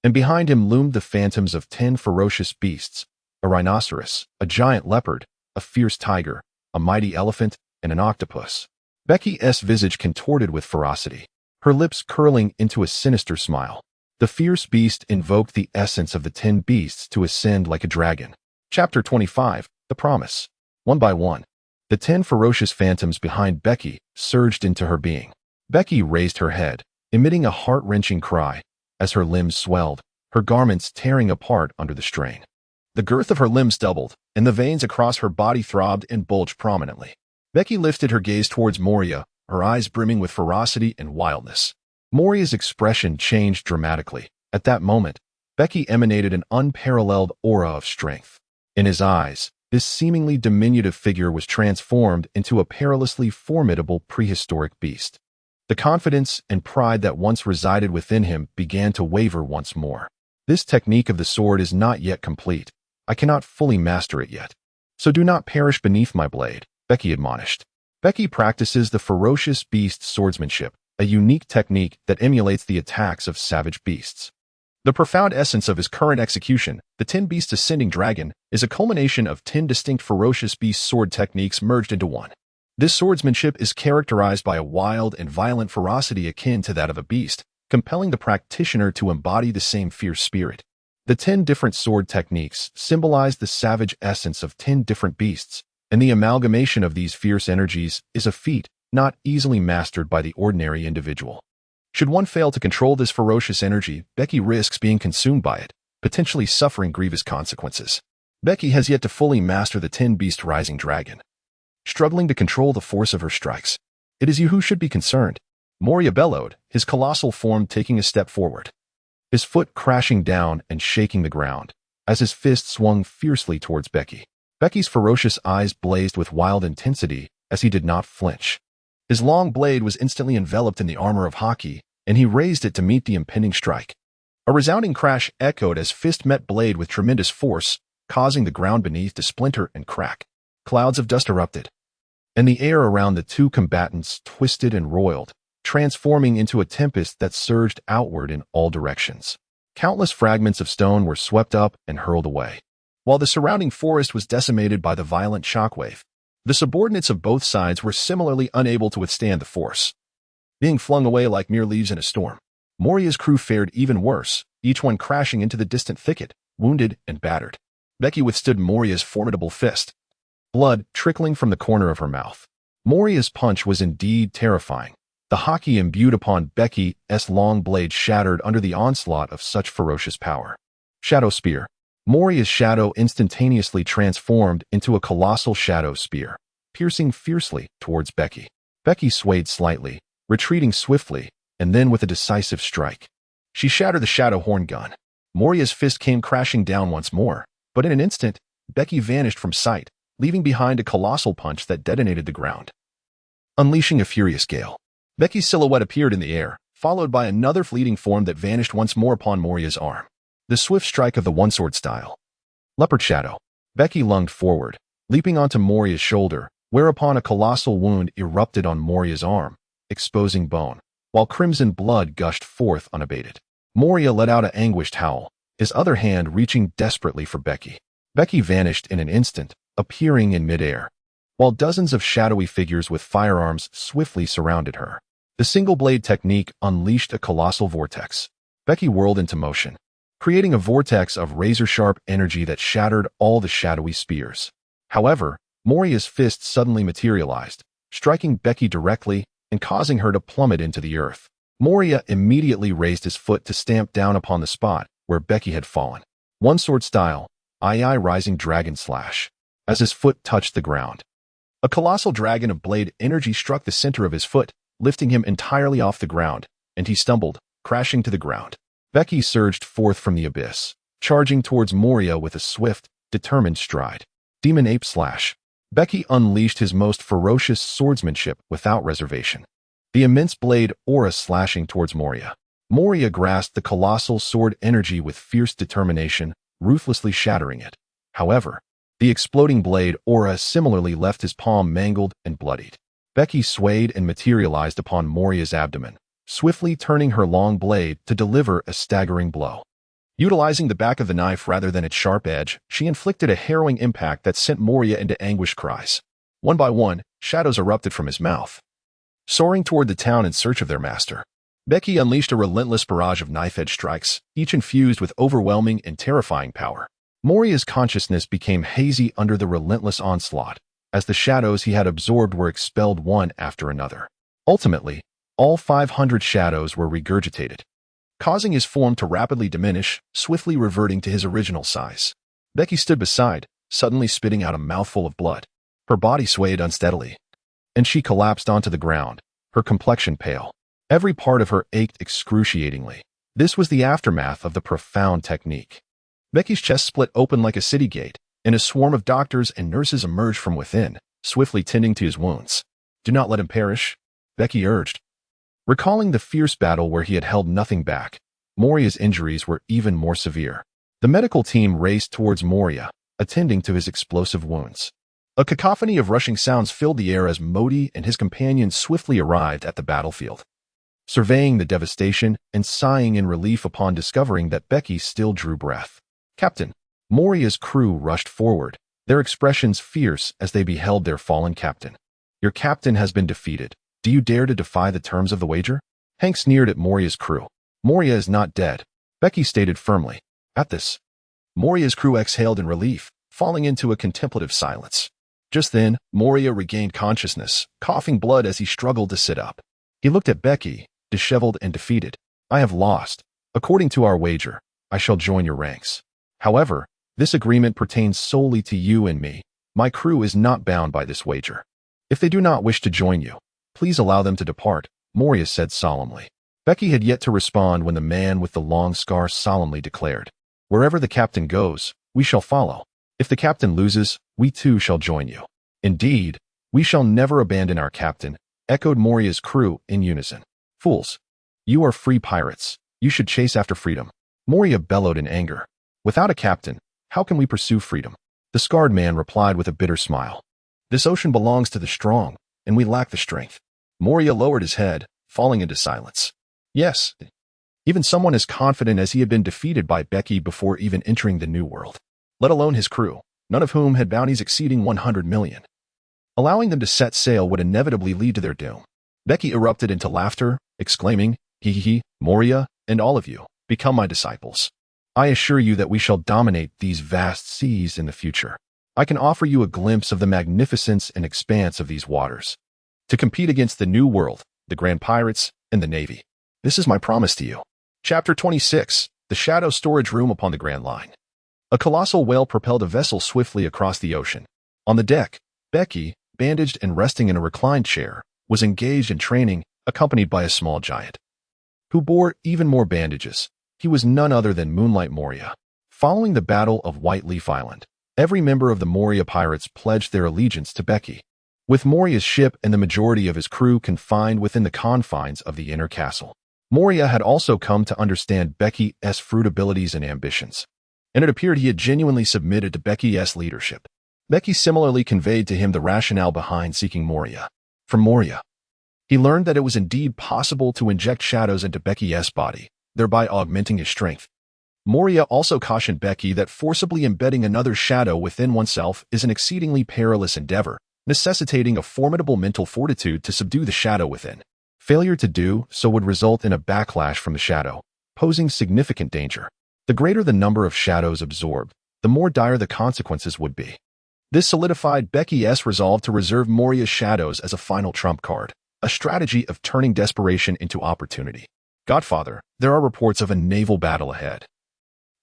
and behind him loomed the phantoms of 10 ferocious beasts: a rhinoceros, a giant leopard, a fierce tiger, a mighty elephant, and an octopus. Becky's visage contorted with ferocity, her lips curling into a sinister smile. The fierce beast invoked the essence of the 10 beasts to ascend like a dragon. Chapter 25, The Promise. One by one, the 10 ferocious phantoms behind Becky surged into her being. Becky raised her head, emitting a heart-wrenching cry, as her limbs swelled, her garments tearing apart under the strain. The girth of her limbs doubled, and the veins across her body throbbed and bulged prominently. Becky lifted her gaze towards Moria, her eyes brimming with ferocity and wildness. Moria's expression changed dramatically. At that moment, Becky emanated an unparalleled aura of strength. In his eyes, this seemingly diminutive figure was transformed into a perilously formidable prehistoric beast. The confidence and pride that once resided within him began to waver once more. "This technique of the sword is not yet complete. I cannot fully master it yet. So do not perish beneath my blade," Becky admonished. Becky practices the ferocious beast swordsmanship, a unique technique that emulates the attacks of savage beasts. The profound essence of his current execution, the 10 Beasts Ascending Dragon, is a culmination of 10 distinct ferocious beast sword techniques merged into one. This swordsmanship is characterized by a wild and violent ferocity akin to that of a beast, compelling the practitioner to embody the same fierce spirit. The 10 different sword techniques symbolize the savage essence of 10 different beasts, and the amalgamation of these fierce energies is a feat not easily mastered by the ordinary individual. Should one fail to control this ferocious energy, Becky risks being consumed by it, potentially suffering grievous consequences. Becky has yet to fully master the 10 Beast Rising Dragon, struggling to control the force of her strikes. "It is you who should be concerned," Moria bellowed, his colossal form taking a step forward, his foot crashing down and shaking the ground, as his fist swung fiercely towards Becky. Becky's ferocious eyes blazed with wild intensity as he did not flinch. His long blade was instantly enveloped in the armor of Haki, and he raised it to meet the impending strike. A resounding crash echoed as fist met blade with tremendous force, causing the ground beneath to splinter and crack. Clouds of dust erupted, and the air around the two combatants twisted and roiled, transforming into a tempest that surged outward in all directions. Countless fragments of stone were swept up and hurled away, while the surrounding forest was decimated by the violent shockwave. The subordinates of both sides were similarly unable to withstand the force, being flung away like mere leaves in a storm. Moria's crew fared even worse, each one crashing into the distant thicket, wounded and battered. Becky withstood Moria's formidable fist, blood trickling from the corner of her mouth. Moria's punch was indeed terrifying, The hockey imbued upon Becky's long blade shattered under the onslaught of such ferocious power. Shadow Spear. Moria's shadow instantaneously transformed into a colossal shadow spear, piercing fiercely towards Becky. Becky swayed slightly, retreating swiftly, and then with a decisive strike. She shattered the shadow horn gun. Moria's fist came crashing down once more, but in an instant, Becky vanished from sight, leaving behind a colossal punch that detonated the ground. Unleashing a furious gale. Becky's silhouette appeared in the air, followed by another fleeting form that vanished once more upon Moria's arm. The swift strike of the one-sword style. Leopard Shadow. Becky lunged forward, leaping onto Moria's shoulder, whereupon a colossal wound erupted on Moria's arm, exposing bone, while crimson blood gushed forth unabated. Moria let out an anguished howl, his other hand reaching desperately for Becky. Becky vanished in an instant, appearing in midair, while dozens of shadowy figures with firearms swiftly surrounded her. The single-blade technique unleashed a colossal vortex. Becky whirled into motion, creating a vortex of razor-sharp energy that shattered all the shadowy spears. However, Moria's fist suddenly materialized, striking Becky directly and causing her to plummet into the earth. Moria immediately raised his foot to stamp down upon the spot where Becky had fallen. One-sword style, II Rising Dragon Slash. As his foot touched the ground, a colossal dragon of blade energy struck the center of his foot, lifting him entirely off the ground, and he stumbled, crashing to the ground. Becky surged forth from the abyss, charging towards Moria with a swift, determined stride. Demon Ape Slash. Becky unleashed his most ferocious swordsmanship without reservation. The immense blade aura slashing towards Moria. Moria grasped the colossal sword energy with fierce determination, ruthlessly shattering it. However, the exploding blade aura similarly left his palm mangled and bloodied. Becky swayed and materialized upon Moria's abdomen, swiftly turning her long blade to deliver a staggering blow. Utilizing the back of the knife rather than its sharp edge, she inflicted a harrowing impact that sent Moria into anguished cries. One by one, shadows erupted from his mouth, soaring toward the town in search of their master. Becky unleashed a relentless barrage of knife-edge strikes, each infused with overwhelming and terrifying power. Moria's consciousness became hazy under the relentless onslaught, as the shadows he had absorbed were expelled one after another. Ultimately, all 500 shadows were regurgitated, causing his form to rapidly diminish, swiftly reverting to his original size. Becky stood beside, suddenly spitting out a mouthful of blood. Her body swayed unsteadily, and she collapsed onto the ground, her complexion pale. Every part of her ached excruciatingly. This was the aftermath of the profound technique. Becky's chest split open like a city gate, and a swarm of doctors and nurses emerged from within, swiftly tending to his wounds. "Do not let him perish," Becky urged. Recalling the fierce battle where he had held nothing back, Moria's injuries were even more severe. The medical team raced towards Moria, attending to his explosive wounds. A cacophony of rushing sounds filled the air as Modi and his companions swiftly arrived at the battlefield, surveying the devastation and sighing in relief upon discovering that Becky still drew breath. "Captain!" Moria's crew rushed forward, their expressions fierce as they beheld their fallen captain. "Your captain has been defeated. Do you dare to defy the terms of the wager?" Hank sneered at Moria's crew. "Moria is not dead," Becky stated firmly. At this, Moria's crew exhaled in relief, falling into a contemplative silence. Just then, Moria regained consciousness, coughing blood as he struggled to sit up. He looked at Becky, disheveled and defeated. "I have lost. According to our wager, I shall join your ranks. However, this agreement pertains solely to you and me. My crew is not bound by this wager. If they do not wish to join you, please allow them to depart," Moria said solemnly. Becky had yet to respond when the man with the long scar solemnly declared, "Wherever the captain goes, we shall follow. If the captain loses, we too shall join you." "Indeed, we shall never abandon our captain," echoed Moria's crew in unison. "Fools! You are free pirates. You should chase after freedom." Moria bellowed in anger. "Without a captain, how can we pursue freedom?" The scarred man replied with a bitter smile. "This ocean belongs to the strong, and we lack the strength." Moria lowered his head, falling into silence. Yes, even someone as confident as he had been defeated by Becky before even entering the New World, let alone his crew, none of whom had bounties exceeding 100 million. Allowing them to set sail would inevitably lead to their doom. Becky erupted into laughter, exclaiming, "Hee, Moria, and all of you, become my disciples. I assure you that we shall dominate these vast seas in the future. I can offer you a glimpse of the magnificence and expanse of these waters. To compete against the New World, the Grand Pirates, and the Navy. This is my promise to you. Chapter 26. The Shadow Storage Room upon the Grand Line. A colossal whale propelled a vessel swiftly across the ocean. On the deck, Becky, bandaged and resting in a reclined chair, was engaged in training, accompanied by a small giant, who bore even more bandages. He was none other than Moonlight Moria. Following the Battle of White Leaf Island, every member of the Moria pirates pledged their allegiance to Becky. With Moria's ship and the majority of his crew confined within the confines of the inner castle, Moria had also come to understand Becky's fruit abilities and ambitions, and it appeared he had genuinely submitted to Becky's leadership. Becky similarly conveyed to him the rationale behind seeking Moria. From Moria, he learned that it was indeed possible to inject shadows into Becky's body, thereby augmenting his strength. Moria also cautioned Becky that forcibly embedding another shadow within oneself is an exceedingly perilous endeavor, necessitating a formidable mental fortitude to subdue the shadow within. Failure to do so would result in a backlash from the shadow, posing significant danger. The greater the number of shadows absorbed, the more dire the consequences would be. This solidified Becky's resolve to reserve Moria's shadows as a final trump card, a strategy of turning desperation into opportunity. "Godfather, there are reports of a naval battle ahead,"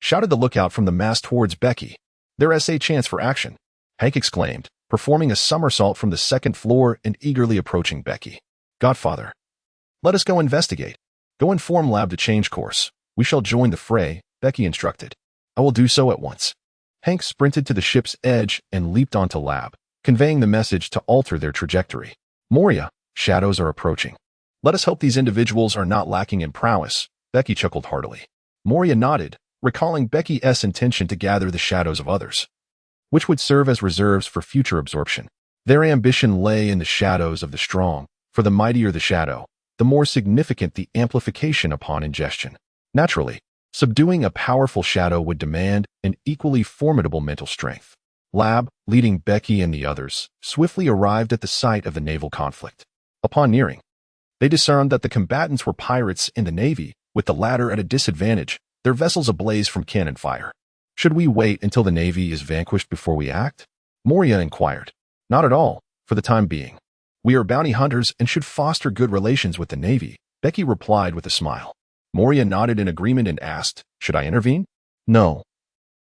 shouted the lookout from the mast towards Becky. "There is a chance for action," Hank exclaimed, performing a somersault from the second floor and eagerly approaching Becky. "Godfather, let us go investigate. Go inform Lab to change course. We shall join the fray," Becky instructed. "I will do so at once." Hank sprinted to the ship's edge and leaped onto Lab, conveying the message to alter their trajectory. "Moria, shadows are approaching. Let us hope these individuals are not lacking in prowess," Becky chuckled heartily. Moria nodded, recalling Becky's intention to gather the shadows of others, which would serve as reserves for future absorption. Their ambition lay in the shadows of the strong, for the mightier the shadow, the more significant the amplification upon ingestion. Naturally, subduing a powerful shadow would demand an equally formidable mental strength. Lab, leading Becky and the others, swiftly arrived at the site of the naval conflict. Upon nearing, they discerned that the combatants were pirates in the Navy, with the latter at a disadvantage, their vessels ablaze from cannon fire. "Should we wait until the Navy is vanquished before we act?" Moria inquired. "Not at all, for the time being. We are bounty hunters and should foster good relations with the Navy," Becky replied with a smile. Moria nodded in agreement and asked, "Should I intervene?" "No.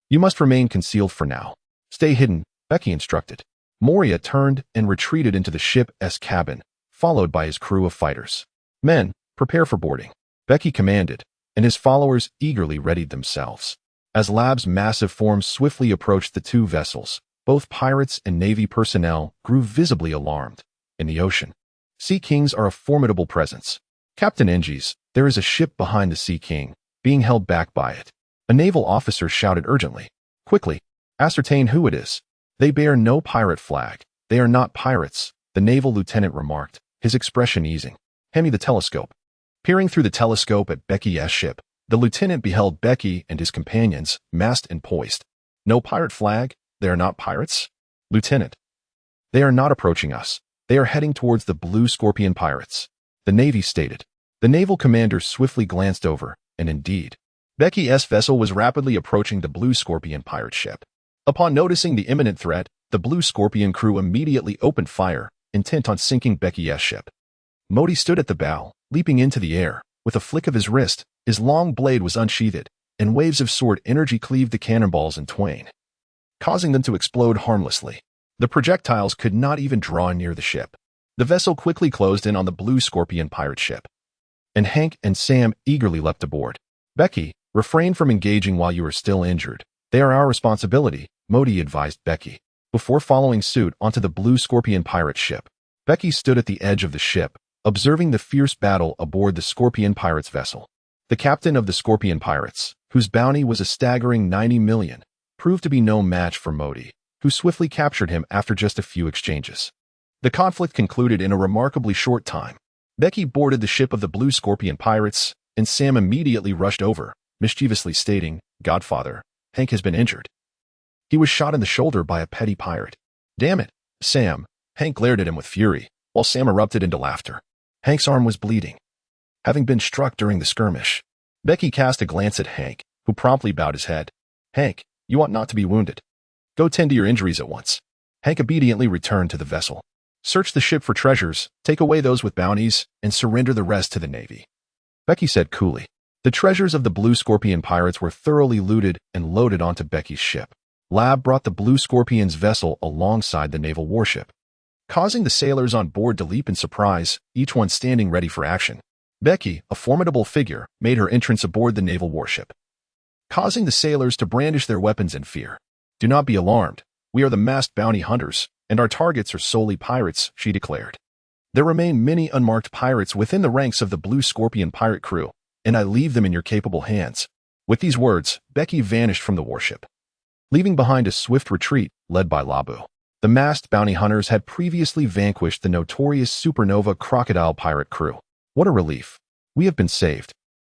You must remain concealed for now. Stay hidden," Becky instructed. Moria turned and retreated into the ship's cabin, followed by his crew of fighters. "Men, prepare for boarding," Becky commanded, and his followers eagerly readied themselves. As Lab's massive form swiftly approached the two vessels, both pirates and Navy personnel grew visibly alarmed. In the ocean, Sea Kings are a formidable presence. "Captain Enges, there is a ship behind the Sea King, being held back by it," a naval officer shouted urgently. "Quickly, ascertain who it is." "They bear no pirate flag. They are not pirates," the naval lieutenant remarked, his expression easing. "Hand me the telescope." Peering through the telescope at Becky's ship, the lieutenant beheld Becky and his companions, massed and poised. "No pirate flag? They are not pirates?" "Lieutenant, they are not approaching us. They are heading towards the Blue Scorpion pirates," the Navy stated. The naval commander swiftly glanced over, and indeed, Becky's vessel was rapidly approaching the Blue Scorpion pirate ship. Upon noticing the imminent threat, the Blue Scorpion crew immediately opened fire, intent on sinking Becky's ship. Modi stood at the bow, leaping into the air. With a flick of his wrist, his long blade was unsheathed, and waves of sword energy cleaved the cannonballs in twain, causing them to explode harmlessly. The projectiles could not even draw near the ship. The vessel quickly closed in on the Blue Scorpion pirate ship, and Hank and Sam eagerly leapt aboard. "Becky, refrain from engaging while you are still injured. They are our responsibility," Modi advised Becky. Before following suit onto the Blue Scorpion pirate ship, Becky stood at the edge of the ship, observing the fierce battle aboard the Scorpion pirates' vessel. The captain of the Scorpion pirates, whose bounty was a staggering 90 million, proved to be no match for Modi, who swiftly captured him after just a few exchanges. The conflict concluded in a remarkably short time. Becky boarded the ship of the Blue Scorpion pirates, and Sam immediately rushed over, mischievously stating, "Godfather, Hank has been injured. He was shot in the shoulder by a petty pirate." "Damn it, Sam," Hank glared at him with fury, while Sam erupted into laughter. Hank's arm was bleeding, having been struck during the skirmish. Becky cast a glance at Hank, who promptly bowed his head. "Hank, you ought not to be wounded. Go tend to your injuries at once." Hank obediently returned to the vessel. Search the ship for treasures, take away those with bounties, and surrender the rest to the Navy. Becky said coolly. The treasures of the Blue Scorpion pirates were thoroughly looted and loaded onto Becky's ship. Lab brought the Blue Scorpion's vessel alongside the naval warship, causing the sailors on board to leap in surprise, each one standing ready for action. Becky, a formidable figure, made her entrance aboard the naval warship, causing the sailors to brandish their weapons in fear. "Do not be alarmed. We are the masked bounty hunters, and our targets are solely pirates," she declared. "There remain many unmarked pirates within the ranks of the Blue Scorpion pirate crew, and I leave them in your capable hands." With these words, Becky vanished from the warship, leaving behind a swift retreat led by Labu. The masked bounty hunters had previously vanquished the notorious Supernova Crocodile pirate crew. "What a relief. We have been saved,"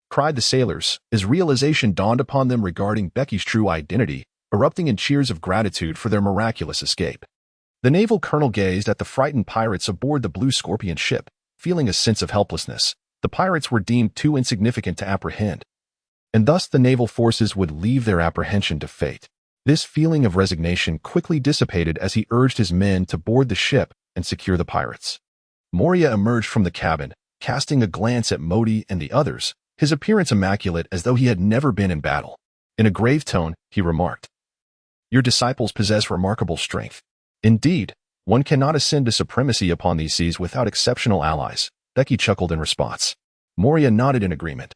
cried the sailors, as realization dawned upon them regarding Becky's true identity, erupting in cheers of gratitude for their miraculous escape. The naval colonel gazed at the frightened pirates aboard the Blue Scorpion ship, feeling a sense of helplessness. The pirates were deemed too insignificant to apprehend, and thus the naval forces would leave their apprehension to fate. This feeling of resignation quickly dissipated as he urged his men to board the ship and secure the pirates. Moria emerged from the cabin, casting a glance at Modi and the others, his appearance immaculate as though he had never been in battle. In a grave tone, he remarked, "Your disciples possess remarkable strength. Indeed, one cannot ascend to supremacy upon these seas without exceptional allies." Becky chuckled in response. Moria nodded in agreement,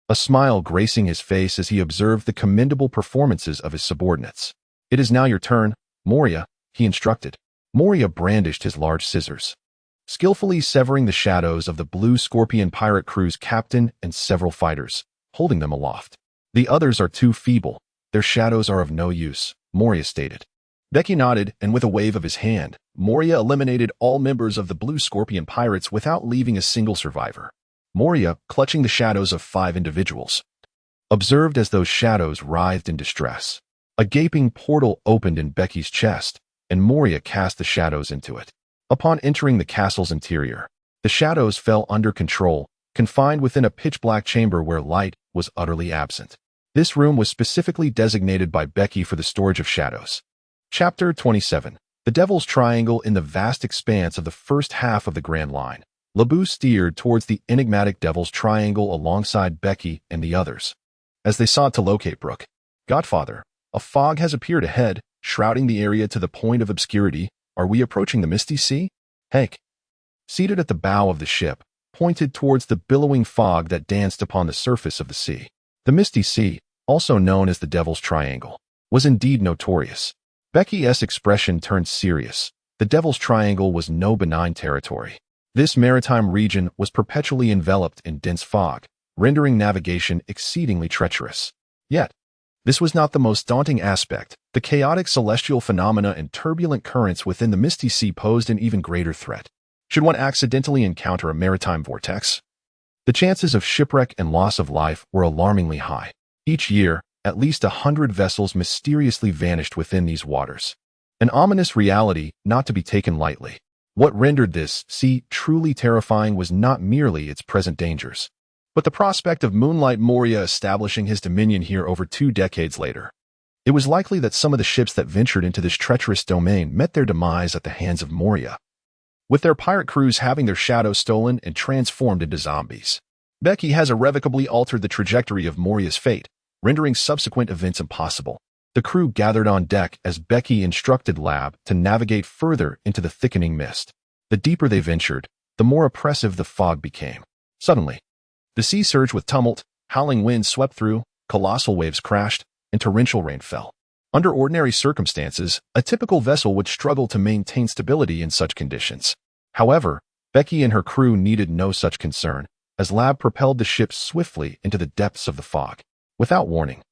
a smile gracing his face as he observed the commendable performances of his subordinates. "It is now your turn, Moria," he instructed. Moria brandished his large scissors, skillfully severing the shadows of the Blue Scorpion pirate crew's captain and several fighters, holding them aloft. "The others are too feeble. Their shadows are of no use," Moria stated. Becky nodded, and with a wave of his hand, Moria eliminated all members of the Blue Scorpion pirates without leaving a single survivor. Moria, clutching the shadows of 5 individuals, observed as those shadows writhed in distress. A gaping portal opened in Becky's chest, and Moria cast the shadows into it. Upon entering the castle's interior, the shadows fell under control, confined within a pitch-black chamber where light was utterly absent. This room was specifically designated by Becky for the storage of shadows. Chapter 27. The Devil's Triangle. In the vast expanse of the first half of the Grand Line, Labu steered towards the enigmatic Devil's Triangle alongside Becky and the others. As they sought to locate Brooke, "Godfather, a fog has appeared ahead, shrouding the area to the point of obscurity. Are we approaching the Misty Sea?" Hank, seated at the bow of the ship, pointed towards the billowing fog that danced upon the surface of the sea. The Misty Sea, also known as the Devil's Triangle, was indeed notorious. Becky's expression turned serious. The Devil's Triangle was no benign territory. This maritime region was perpetually enveloped in dense fog, rendering navigation exceedingly treacherous. Yet, this was not the most daunting aspect. The chaotic celestial phenomena and turbulent currents within the Misty Sea posed an even greater threat. Should one accidentally encounter a maritime vortex, the chances of shipwreck and loss of life were alarmingly high. Each year, at least 100 vessels mysteriously vanished within these waters. An ominous reality not to be taken lightly. What rendered this sea truly terrifying was not merely its present dangers, but the prospect of Moonlight Moria establishing his dominion here over 2 decades later. It was likely that some of the ships that ventured into this treacherous domain met their demise at the hands of Moria, with their pirate crews having their shadows stolen and transformed into zombies. Becky has irrevocably altered the trajectory of Moria's fate, rendering subsequent events impossible. The crew gathered on deck as Becky instructed Lab to navigate further into the thickening mist. The deeper they ventured, the more oppressive the fog became. Suddenly, the sea surged with tumult, howling winds swept through, colossal waves crashed, and torrential rain fell. Under ordinary circumstances, a typical vessel would struggle to maintain stability in such conditions. However, Becky and her crew needed no such concern, as Lab propelled the ship swiftly into the depths of the fog. Without warning,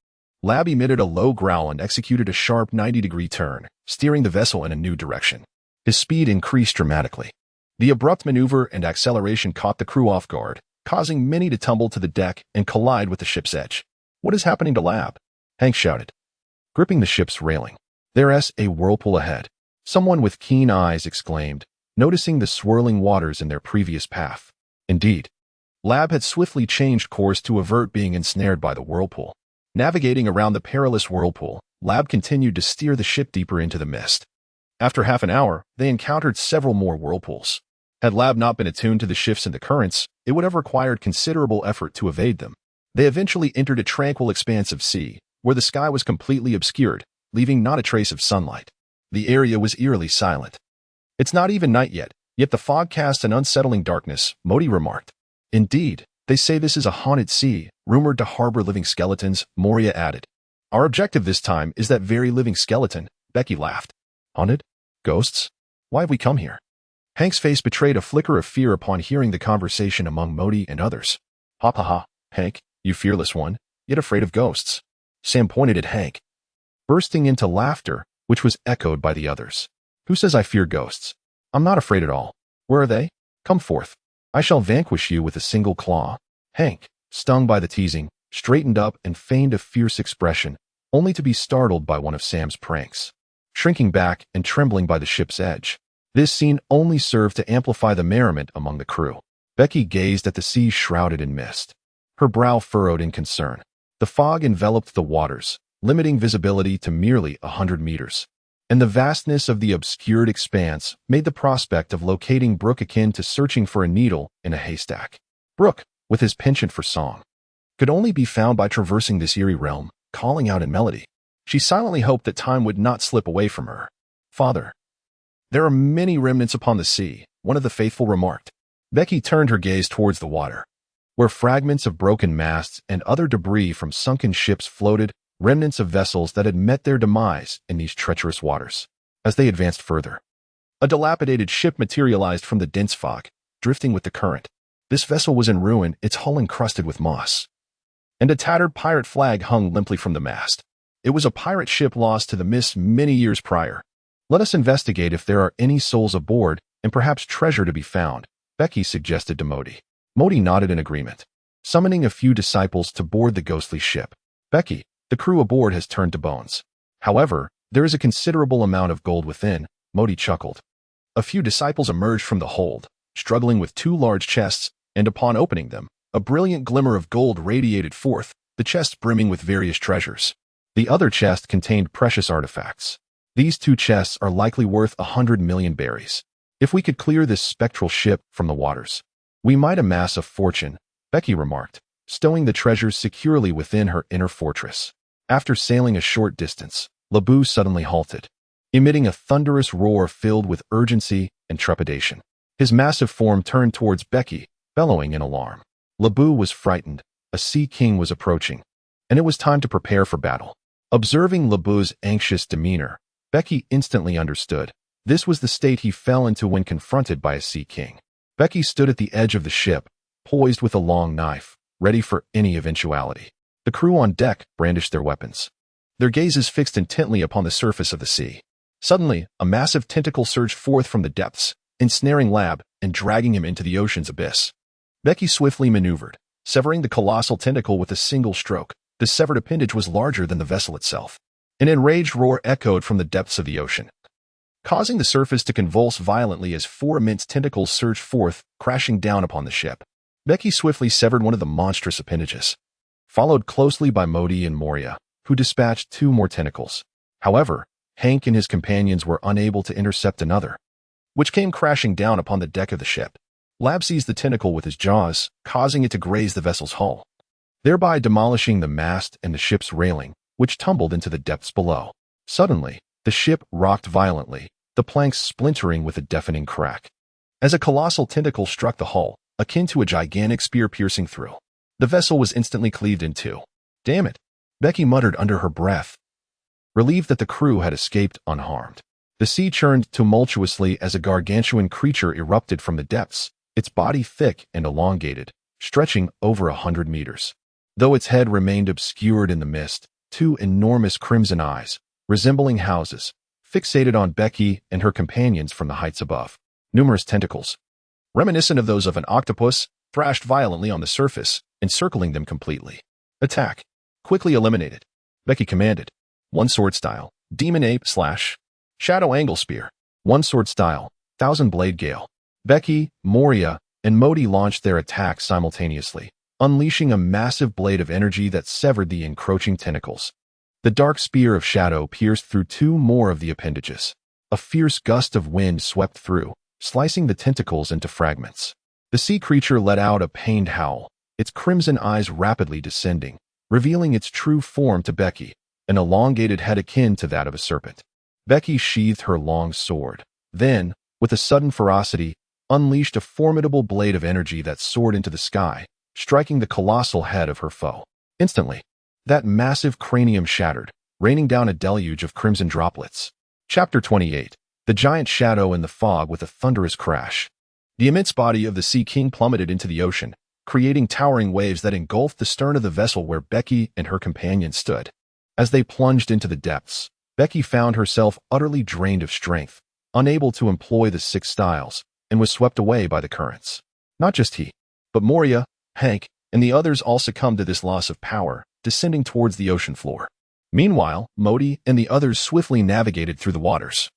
Lab emitted a low growl and executed a sharp 90-degree turn, steering the vessel in a new direction. His speed increased dramatically. The abrupt maneuver and acceleration caught the crew off guard, causing many to tumble to the deck and collide with the ship's edge. "What is happening to Lab?" Hank shouted, gripping the ship's railing. "There's a whirlpool ahead," someone with keen eyes exclaimed, noticing the swirling waters in their previous path. Indeed, Lab had swiftly changed course to avert being ensnared by the whirlpool. Navigating around the perilous whirlpool, Lab continued to steer the ship deeper into the mist. After half an hour, they encountered several more whirlpools. Had Lab not been attuned to the shifts in the currents, it would have required considerable effort to evade them. They eventually entered a tranquil expanse of sea, where the sky was completely obscured, leaving not a trace of sunlight. The area was eerily silent. It's not even night yet the fog cast an unsettling darkness, Modi remarked. Indeed, they say this is a haunted sea, rumored to harbor living skeletons, Moria added. Our objective this time is that very living skeleton, Becky laughed. Haunted? Ghosts? Why have we come here? Hank's face betrayed a flicker of fear upon hearing the conversation among Modi and others. Ha ha ha, Hank, you fearless one, yet afraid of ghosts. Sam pointed at Hank, bursting into laughter, which was echoed by the others. Who says I fear ghosts? I'm not afraid at all. Where are they? Come forth. I shall vanquish you with a single claw. Hank, stung by the teasing, straightened up and feigned a fierce expression, only to be startled by one of Sam's pranks. Shrinking back and trembling by the ship's edge. This scene only served to amplify the merriment among the crew. Becky gazed at the sea shrouded in mist. Her brow furrowed in concern. The fog enveloped the waters, limiting visibility to merely 100 meters. And the vastness of the obscured expanse made the prospect of locating Brooke akin to searching for a needle in a haystack. Brooke, with his penchant for song, could only be found by traversing this eerie realm, calling out in melody. She silently hoped that time would not slip away from her. Father. There are many remnants upon the sea, one of the faithful remarked. Becky turned her gaze towards the water, where fragments of broken masts and other debris from sunken ships floated, remnants of vessels that had met their demise in these treacherous waters. As they advanced further, a dilapidated ship materialized from the dense fog, drifting with the current. This vessel was in ruin, its hull encrusted with moss, and a tattered pirate flag hung limply from the mast. It was a pirate ship lost to the mist many years prior. Let us investigate if there are any souls aboard and perhaps treasure to be found, Becky suggested to Modi. Modi nodded in agreement, summoning a few disciples to board the ghostly ship. Becky, the crew aboard has turned to bones. However, there is a considerable amount of gold within, Modi chuckled. A few disciples emerged from the hold, struggling with two large chests, and upon opening them, a brilliant glimmer of gold radiated forth, the chests brimming with various treasures. The other chest contained precious artifacts. These two chests are likely worth 100 million berries. If we could clear this spectral ship from the waters, we might amass a fortune, Becky remarked, stowing the treasures securely within her inner fortress. After sailing a short distance, Lebu suddenly halted, emitting a thunderous roar filled with urgency and trepidation. His massive form turned towards Becky, bellowing in alarm. Lebu was frightened. A sea king was approaching, and it was time to prepare for battle. Observing Lebu's anxious demeanor, Becky instantly understood. This was the state he fell into when confronted by a sea king. Becky stood at the edge of the ship, poised with a long knife, ready for any eventuality. The crew on deck brandished their weapons, their gazes fixed intently upon the surface of the sea. Suddenly, a massive tentacle surged forth from the depths, ensnaring Lab and dragging him into the ocean's abyss. Becky swiftly maneuvered, severing the colossal tentacle with a single stroke. The severed appendage was larger than the vessel itself. An enraged roar echoed from the depths of the ocean, causing the surface to convulse violently as four immense tentacles surged forth, crashing down upon the ship. Becky swiftly severed one of the monstrous appendages, followed closely by Modi and Moria, who dispatched two more tentacles. However, Hank and his companions were unable to intercept another, which came crashing down upon the deck of the ship. Lab seized the tentacle with his jaws, causing it to graze the vessel's hull, thereby demolishing the mast and the ship's railing, which tumbled into the depths below. Suddenly, the ship rocked violently, the planks splintering with a deafening crack, as a colossal tentacle struck the hull, akin to a gigantic spear piercing through. The vessel was instantly cleaved in two. Damn it, Becky muttered under her breath, relieved that the crew had escaped unharmed. The sea churned tumultuously as a gargantuan creature erupted from the depths, its body thick and elongated, stretching over 100 meters. Though its head remained obscured in the mist, two enormous crimson eyes, resembling houses, fixated on Becky and her companions from the heights above. Numerous tentacles, reminiscent of those of an octopus, thrashed violently on the surface, encircling them completely. Attack. Quickly eliminated, Becky commanded. One sword style, Demon Ape / Shadow Angle Spear. One sword style, Thousand Blade Gale. Becky, Moria, and Modi launched their attacks simultaneously, unleashing a massive blade of energy that severed the encroaching tentacles. The dark spear of shadow pierced through two more of the appendages. A fierce gust of wind swept through, slicing the tentacles into fragments. The sea creature let out a pained howl, its crimson eyes rapidly descending, revealing its true form to Becky, an elongated head akin to that of a serpent. Becky sheathed her long sword, then, with a sudden ferocity, unleashed a formidable blade of energy that soared into the sky, striking the colossal head of her foe. Instantly, that massive cranium shattered, raining down a deluge of crimson droplets. Chapter 28. The giant shadow in the fog with a thunderous crash. The immense body of the Sea King plummeted into the ocean, creating towering waves that engulfed the stern of the vessel where Becky and her companion stood. As they plunged into the depths, Becky found herself utterly drained of strength, unable to employ the six styles, and was swept away by the currents. Not just he, but Moria, Hank, and the others all succumbed to this loss of power, descending towards the ocean floor. Meanwhile, Modi and the others swiftly navigated through the waters,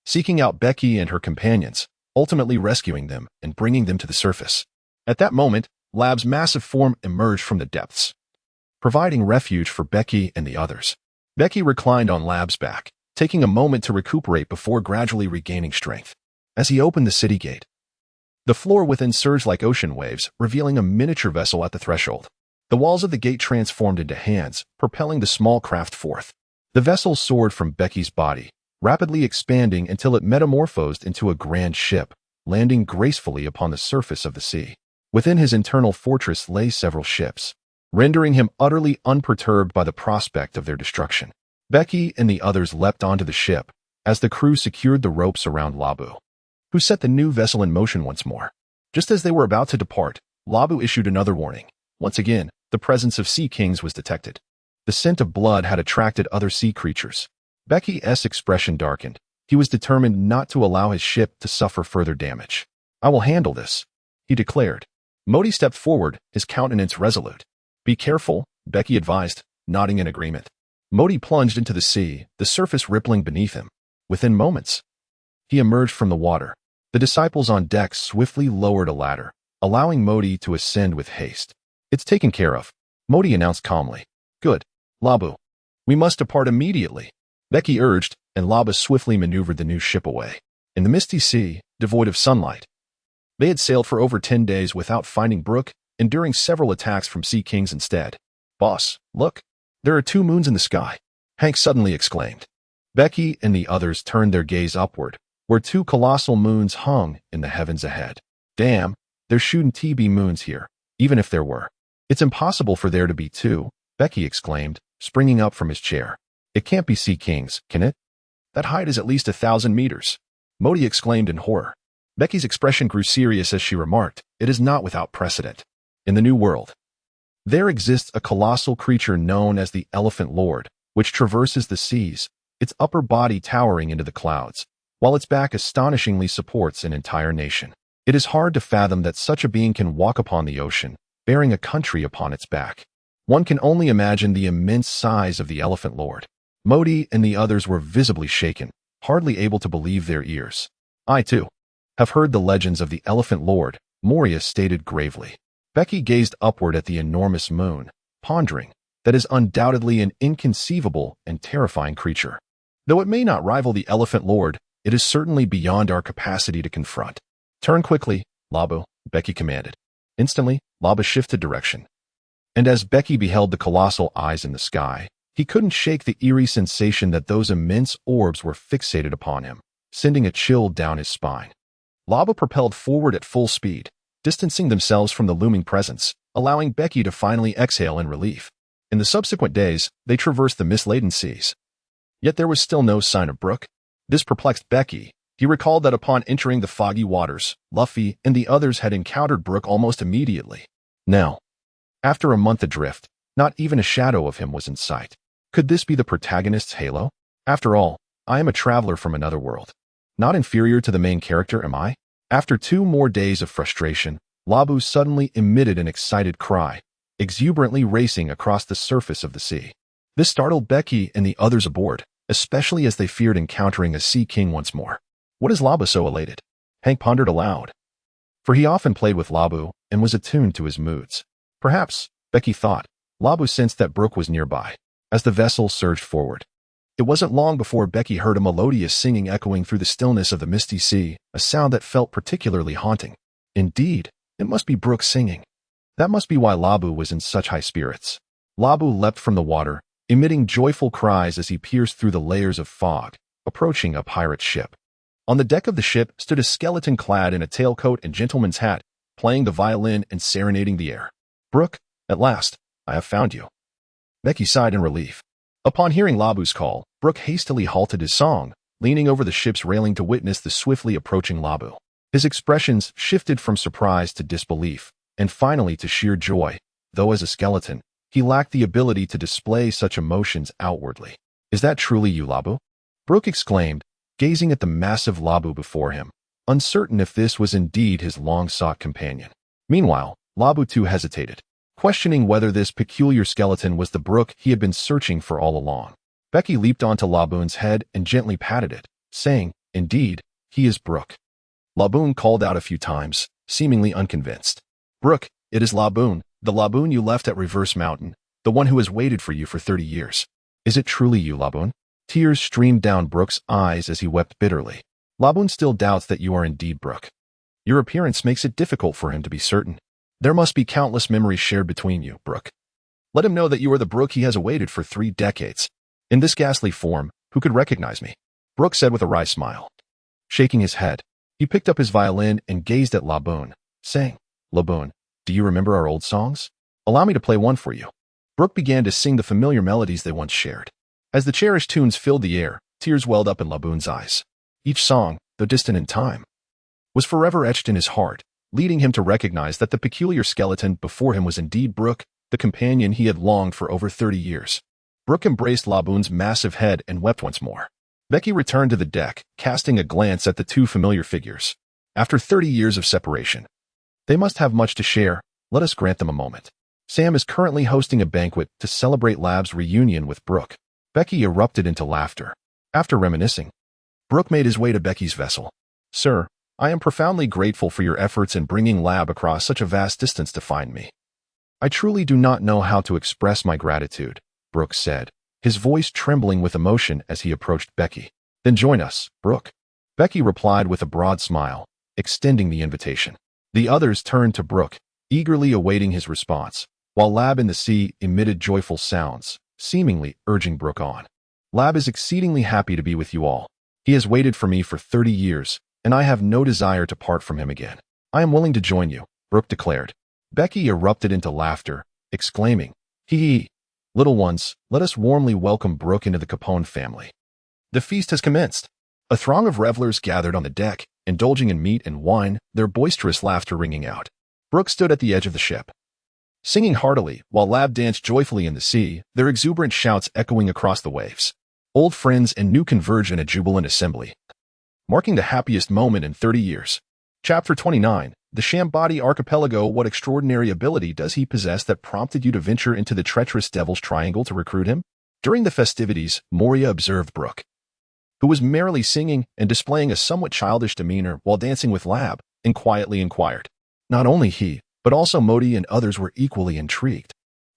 seeking out Becky and her companions, ultimately rescuing them and bringing them to the surface. At that moment, Lab's massive form emerged from the depths, providing refuge for Becky and the others. Becky reclined on Lab's back, taking a moment to recuperate before gradually regaining strength. As he opened the city gate, the floor within surged like ocean waves, revealing a miniature vessel at the threshold. The walls of the gate transformed into hands, propelling the small craft forth. The vessel soared from Becky's body, rapidly expanding until it metamorphosed into a grand ship, landing gracefully upon the surface of the sea. Within his internal fortress lay several ships, rendering him utterly unperturbed by the prospect of their destruction. Becky and the others leapt onto the ship, as the crew secured the ropes around Labu, who set the new vessel in motion once more. Just as they were about to depart, Labu issued another warning. Once again, the presence of sea kings was detected. The scent of blood had attracted other sea creatures. Becky's expression darkened. He was determined not to allow his ship to suffer further damage. "I will handle this," he declared. Modi stepped forward, his countenance resolute. "Be careful," Becky advised, nodding in agreement. Modi plunged into the sea, the surface rippling beneath him. Within moments, he emerged from the water. The disciples on deck swiftly lowered a ladder, allowing Modi to ascend with haste. "It's taken care of," Modi announced calmly. "Good. Labu, we must depart immediately," Becky urged, and Labu swiftly maneuvered the new ship away. In the misty sea, devoid of sunlight, they had sailed for over 10 days without finding Brook, enduring several attacks from sea kings instead. "Boss, look, there are 2 moons in the sky," Hank suddenly exclaimed. Becky and the others turned their gaze upward, where 2 colossal moons hung in the heavens ahead. "Damn, there shouldn't be moons here, even if there were. It's impossible for there to be 2, Becky exclaimed, springing up from his chair. "It can't be sea kings, can it? That height is at least 1,000 meters, Modi exclaimed in horror. Becky's expression grew serious as she remarked, "It is not without precedent. In the New World, there exists a colossal creature known as the Elephant Lord, which traverses the seas, its upper body towering into the clouds, while its back astonishingly supports an entire nation. It is hard to fathom that such a being can walk upon the ocean, bearing a country upon its back. One can only imagine the immense size of the Elephant Lord." Modi and the others were visibly shaken, hardly able to believe their ears. "I, too, have heard the legends of the Elephant Lord," Moria stated gravely. Becky gazed upward at the enormous moon, pondering. "That is undoubtedly an inconceivable and terrifying creature. Though it may not rival the Elephant Lord, it is certainly beyond our capacity to confront." "Turn quickly, Labu," Becky commanded. Instantly, Labu shifted direction. And as Becky beheld the colossal eyes in the sky, he couldn't shake the eerie sensation that those immense orbs were fixated upon him, sending a chill down his spine. Labu propelled forward at full speed, distancing themselves from the looming presence, allowing Becky to finally exhale in relief. In the subsequent days, they traversed the mist-laden seas. Yet there was still no sign of Brook. This perplexed Becky. He recalled that upon entering the foggy waters, Luffy and the others had encountered Brook almost immediately. Now, after a month adrift, not even a shadow of him was in sight. Could this be the protagonist's halo? After all, I am a traveler from another world. Not inferior to the main character, am I? After 2 more days of frustration, Labu suddenly emitted an excited cry, exuberantly racing across the surface of the sea. This startled Becky and the others aboard, especially as they feared encountering a sea king once more. What is Labu so elated? Hank pondered aloud. For he often played with Labu and was attuned to his moods. Perhaps, Becky thought, Labu sensed that Brook was nearby. As the vessel surged forward, It wasn't long before Becky heard a melodious singing echoing through the stillness of the misty sea, a sound that felt particularly haunting. Indeed, it must be Brooke singing. That must be why Labu was in such high spirits. Labu leapt from the water, emitting joyful cries as he pierced through the layers of fog, approaching a pirate ship. On the deck of the ship stood a skeleton clad in a tailcoat and gentleman's hat, playing the violin and serenading the air. "Brooke, at last, I have found you." Becky sighed in relief. Upon hearing Labu's call, Brooke hastily halted his song, leaning over the ship's railing to witness the swiftly approaching Labu. His expressions shifted from surprise to disbelief, and finally to sheer joy, though as a skeleton, he lacked the ability to display such emotions outwardly. "Is that truly you, Labu?" Brooke exclaimed, gazing at the massive Labu before him, uncertain if this was indeed his long-sought companion. Meanwhile, Labu too hesitated, questioning whether this peculiar skeleton was the Brooke he had been searching for all along. Becky leaped onto Laboon's head and gently patted it, saying, "Indeed, he is Brooke." Laboon called out a few times, seemingly unconvinced. "Brooke, it is Laboon, the Laboon you left at Reverse Mountain, the one who has waited for you for 30 years. Is it truly you, Laboon?" Tears streamed down Brooke's eyes as he wept bitterly. "Laboon still doubts that you are indeed Brooke. Your appearance makes it difficult for him to be certain. There must be countless memories shared between you, Brooke. Let him know that you are the Brooke he has awaited for 3 decades. In this ghastly form, who could recognize me?" Brooke said with a wry smile. Shaking his head, he picked up his violin and gazed at Laboon, saying, "Laboon, do you remember our old songs? Allow me to play one for you." Brooke began to sing the familiar melodies they once shared. As the cherished tunes filled the air, tears welled up in Laboon's eyes. Each song, though distant in time, was forever etched in his heart, leading him to recognize that the peculiar skeleton before him was indeed Brooke, the companion he had longed for over 30 years. Brooke embraced Laboon's massive head and wept once more. Becky returned to the deck, casting a glance at the two familiar figures. After 30 years of separation, they must have much to share. Let us grant them a moment. Sam is currently hosting a banquet to celebrate Lab's reunion with Brooke. Becky erupted into laughter. After reminiscing, Brooke made his way to Becky's vessel. "Sir, I am profoundly grateful for your efforts in bringing Lab across such a vast distance to find me. I truly do not know how to express my gratitude," Brooke said, his voice trembling with emotion as he approached Becky. "Then join us, Brooke." Becky replied with a broad smile, extending the invitation. The others turned to Brooke, eagerly awaiting his response, while Lab in the sea emitted joyful sounds, seemingly urging Brooke on. "Lab is exceedingly happy to be with you all. He has waited for me for 30 years, and I have no desire to part from him again. I am willing to join you," Brooke declared. Becky erupted into laughter, exclaiming, "Hee! Little ones, let us warmly welcome Brooke into the Capone family." The feast has commenced. A throng of revelers gathered on the deck, indulging in meat and wine, their boisterous laughter ringing out. Brooke stood at the edge of the ship, singing heartily, while Lab danced joyfully in the sea, their exuberant shouts echoing across the waves. Old friends and new converge in a jubilant assembly, marking the happiest moment in 30 years. Chapter 29, The Shambadi Archipelago. What extraordinary ability does he possess that prompted you to venture into the treacherous Devil's Triangle to recruit him? During the festivities, Moria observed Brooke, who was merrily singing and displaying a somewhat childish demeanor while dancing with Lab, and quietly inquired. Not only he, but also Modi and others were equally intrigued.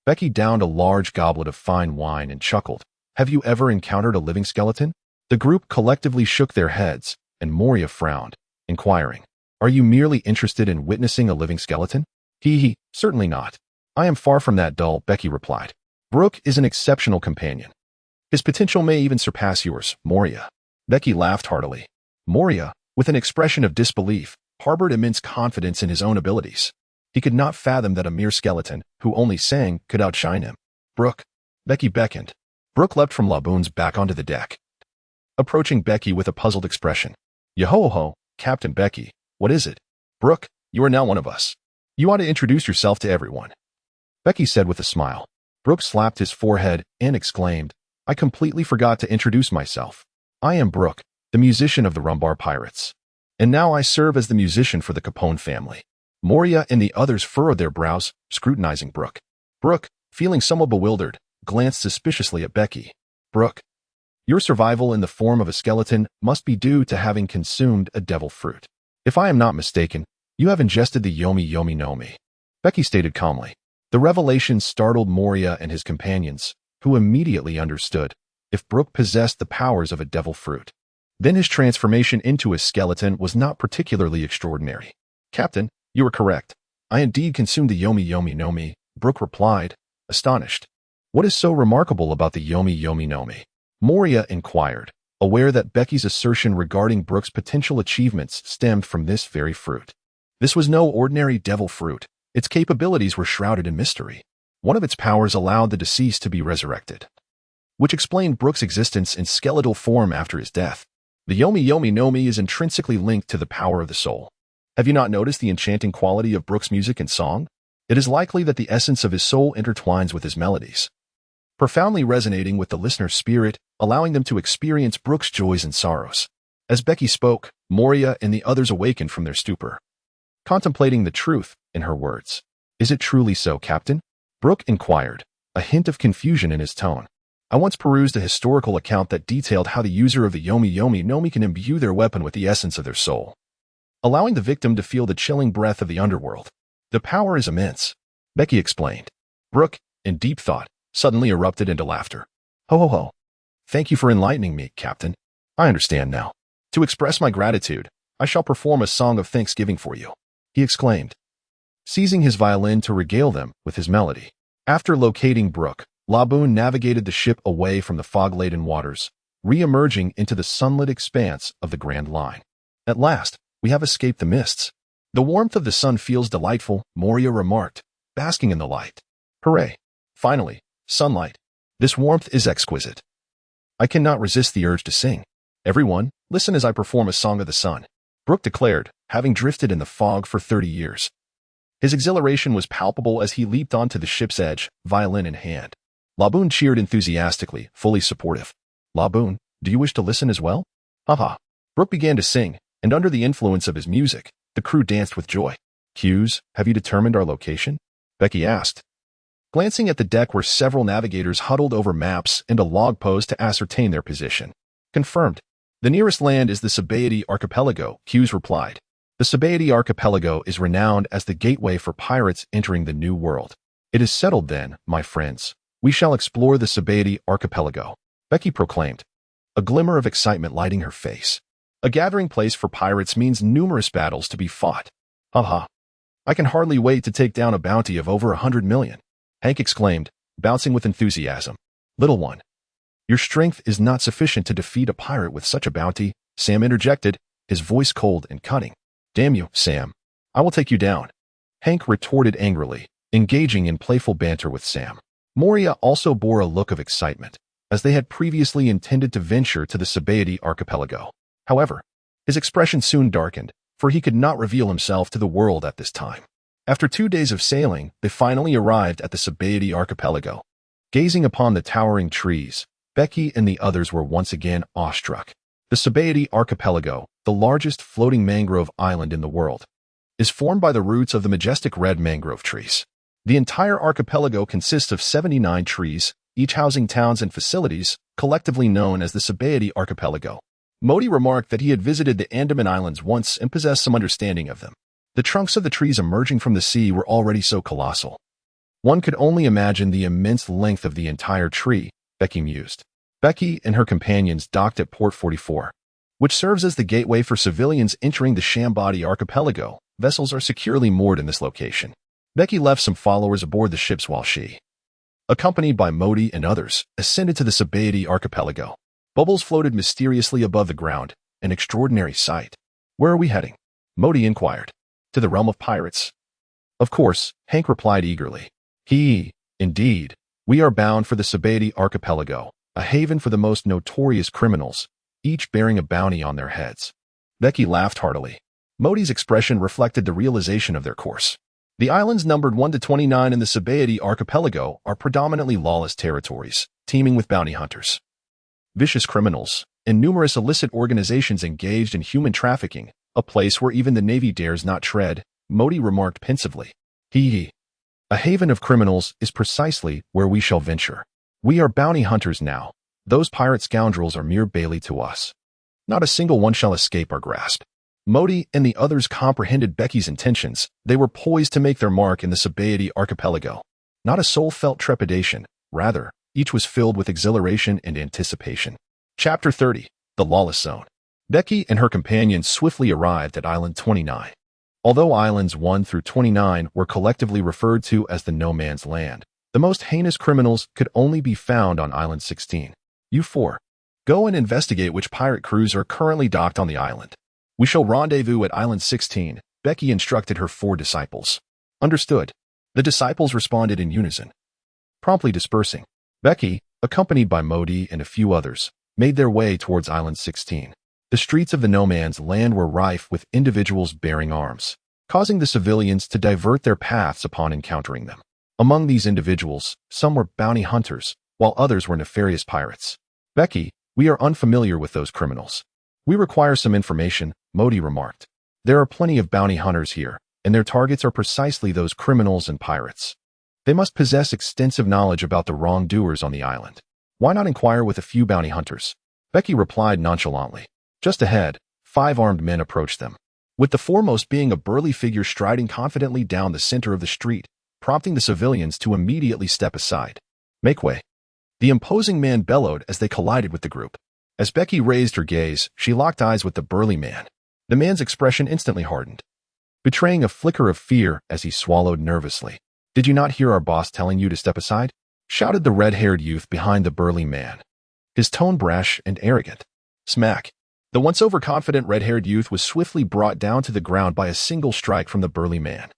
Becky downed a large goblet of fine wine and chuckled. "Have you ever encountered a living skeleton?" The group collectively shook their heads, and Moria frowned, inquiring, "Are you merely interested in witnessing a living skeleton?" He, certainly not. I am far from that dull," Becky replied. "Brooke is an exceptional companion. His potential may even surpass yours, Moria." Becky laughed heartily. Moria, with an expression of disbelief, harbored immense confidence in his own abilities. He could not fathom that a mere skeleton, who only sang, could outshine him. "Brooke." Becky beckoned. Brooke leapt from Laboon's back onto the deck, approaching Becky with a puzzled expression. "Yo-ho-ho, Captain Becky, what is it?" "Brooke, you are now one of us. You ought to introduce yourself to everyone," Becky said with a smile. Brooke slapped his forehead and exclaimed, "I completely forgot to introduce myself. I am Brooke, the musician of the Rumbar Pirates. And now I serve as the musician for the Capone family." Moria and the others furrowed their brows, scrutinizing Brooke. Brooke, feeling somewhat bewildered, glanced suspiciously at Becky. "Brooke, your survival in the form of a skeleton must be due to having consumed a devil fruit. If I am not mistaken, you have ingested the Yomi Yomi no Mi," Becky stated calmly. The revelation startled Moria and his companions, who immediately understood. if Brooke possessed the powers of a devil fruit. Then his transformation into a skeleton was not particularly extraordinary. Captain, you are correct. I indeed consumed the Yomi Yomi no Mi, Brooke replied, astonished. What is so remarkable about the Yomi Yomi no Mi? Moria inquired, aware that Becky's assertion regarding Brooke's potential achievements stemmed from this very fruit. This was no ordinary devil fruit. Its capabilities were shrouded in mystery. One of its powers allowed the deceased to be resurrected, which explained Brooke's existence in skeletal form after his death. The Yomi Yomi no Mi is intrinsically linked to the power of the soul. Have you not noticed the enchanting quality of Brooke's music and song? It is likely that the essence of his soul intertwines with his melodies, profoundly resonating with the listener's spirit, allowing them to experience Brooke's joys and sorrows. As Becky spoke, Moria and the others awakened from their stupor, contemplating the truth in her words. Is it truly so, Captain? Brooke inquired, a hint of confusion in his tone. I once perused a historical account that detailed how the user of the Yomi Yomi no Mi can imbue their weapon with the essence of their soul, allowing the victim to feel the chilling breath of the underworld. The power is immense, Becky explained. Brooke, in deep thought, suddenly erupted into laughter. Ho ho ho. Thank you for enlightening me, Captain. I understand now. To express my gratitude, I shall perform a song of thanksgiving for you, he exclaimed, seizing his violin to regale them with his melody. After locating Brooke, Laboon navigated the ship away from the fog-laden waters, re-emerging into the sunlit expanse of the Grand Line. At last, we have escaped the mists. The warmth of the sun feels delightful, Moria remarked, basking in the light. Hooray! Finally, sunlight. This warmth is exquisite. I cannot resist the urge to sing. Everyone, listen as I perform a song of the sun, Brooke declared, having drifted in the fog for 30 years. His exhilaration was palpable as he leaped onto the ship's edge, violin in hand. Laboon cheered enthusiastically, fully supportive. Laboon, do you wish to listen as well? Haha. Brooke began to sing, and under the influence of his music, the crew danced with joy. Hughes, have you determined our location? Becky asked, glancing at the deck where several navigators huddled over maps and a log post to ascertain their position. Confirmed. The nearest land is the Caponebeque archipelago, Hughes replied. The Caponebeque archipelago is renowned as the gateway for pirates entering the New World. It is settled then, my friends. We shall explore the Caponebeque archipelago, Becky proclaimed, a glimmer of excitement lighting her face. A gathering place for pirates means numerous battles to be fought. Haha. I can hardly wait to take down a bounty of over 100 million, Hank exclaimed, bouncing with enthusiasm. Little one, your strength is not sufficient to defeat a pirate with such a bounty, Sam interjected, his voice cold and cunning. Damn you, Sam. I will take you down, Hank retorted angrily, engaging in playful banter with Sam. Moria also bore a look of excitement, as they had previously intended to venture to the Caponebeque archipelago. However, his expression soon darkened, for he could not reveal himself to the world at this time. After 2 days of sailing, they finally arrived at the Caponebeque archipelago. Gazing upon the towering trees, Becky and the others were once again awestruck. The Caponebeque archipelago, the largest floating mangrove island in the world, is formed by the roots of the majestic red mangrove trees. The entire archipelago consists of 79 trees, each housing towns and facilities, collectively known as the Caponebeque archipelago. Modi remarked that he had visited the Andaman Islands once and possessed some understanding of them. The trunks of the trees emerging from the sea were already so colossal. One could only imagine the immense length of the entire tree, Becky mused. Becky and her companions docked at Port 44, which serves as the gateway for civilians entering the Caponebeque archipelago. Vessels are securely moored in this location. Becky left some followers aboard the ships while she, accompanied by Modi and others, ascended to the Caponebeque archipelago. Bubbles floated mysteriously above the ground, an extraordinary sight. Where are we heading? Modi inquired. To the realm of pirates. Of course, Hank replied eagerly. Indeed. We are bound for the Caponebeque archipelago, a haven for the most notorious criminals, each bearing a bounty on their heads. Becky laughed heartily. Modi's expression reflected the realization of their course. The islands numbered 1 to 29 in the Caponebeque archipelago are predominantly lawless territories, teeming with bounty hunters, vicious criminals, and numerous illicit organizations engaged in human trafficking, a place where even the Navy dares not tread, Modi remarked pensively. A haven of criminals is precisely where we shall venture. We are bounty hunters now. Those pirate scoundrels are mere bailee to us. Not a single one shall escape our grasp. Modi and the others comprehended Becky's intentions. They were poised to make their mark in the Caponebeque archipelago. Not a soul felt trepidation. Rather, Each was filled with exhilaration and anticipation. Chapter 30. The Lawless Zone. Becky and her companions swiftly arrived at Island 29. Although Islands 1 through 29 were collectively referred to as the No Man's Land, the most heinous criminals could only be found on Island 16. You 4. Go and investigate which pirate crews are currently docked on the island. We shall rendezvous at Island 16, Becky instructed her 4 disciples. Understood. The disciples responded in unison, promptly dispersing. Becky, accompanied by Modi and a few others, made their way towards Island 16. The streets of the No Man's Land were rife with individuals bearing arms, causing the civilians to divert their paths upon encountering them. Among these individuals, some were bounty hunters, while others were nefarious pirates. Becky, we are unfamiliar with those criminals. We require some information, Modi remarked. There are plenty of bounty hunters here, and their targets are precisely those criminals and pirates. They must possess extensive knowledge about the wrongdoers on the island. Why not inquire with a few bounty hunters? Becky replied nonchalantly. Just ahead, 5 armed men approached them, with the foremost being a burly figure striding confidently down the center of the street, prompting the civilians to immediately step aside. Make way. The imposing man bellowed as they collided with the group. As Becky raised her gaze, she locked eyes with the burly man. The man's expression instantly hardened, betraying a flicker of fear as he swallowed nervously. Did you not hear our boss telling you to step aside? Shouted the red-haired youth behind the burly man, his tone brash and arrogant. Smack. The once overconfident red-haired youth was swiftly brought down to the ground by a single strike from the burly man,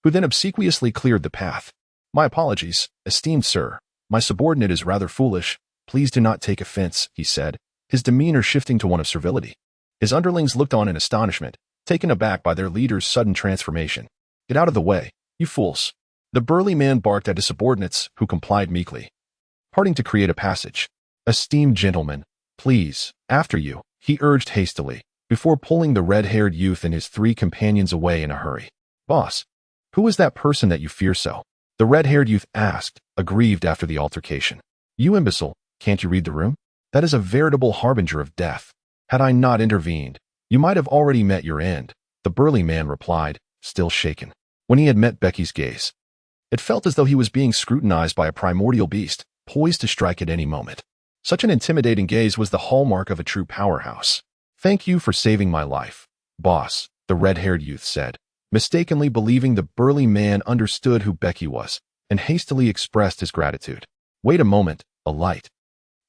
who then obsequiously cleared the path. My apologies, esteemed sir. My subordinate is rather foolish. Please do not take offense, he said, his demeanor shifting to one of servility. His underlings looked on in astonishment, taken aback by their leader's sudden transformation. Get out of the way, you fools. The burly man barked at his subordinates, who complied meekly, parting to create a passage. Esteemed gentlemen, please, after you, he urged hastily, before pulling the red-haired youth and his 3 companions away in a hurry. Boss, who is that person that you fear so? The red-haired youth asked, aggrieved after the altercation. You imbecile, can't you read the room? That is a veritable harbinger of death. Had I not intervened, you might have already met your end, the burly man replied, still shaken. When he had met Becky's gaze, it felt as though he was being scrutinized by a primordial beast, poised to strike at any moment. Such an intimidating gaze was the hallmark of a true powerhouse. Thank you for saving my life, boss, the red-haired youth said, mistakenly believing the burly man understood who Becky was, and hastily expressed his gratitude. Wait a moment, a light,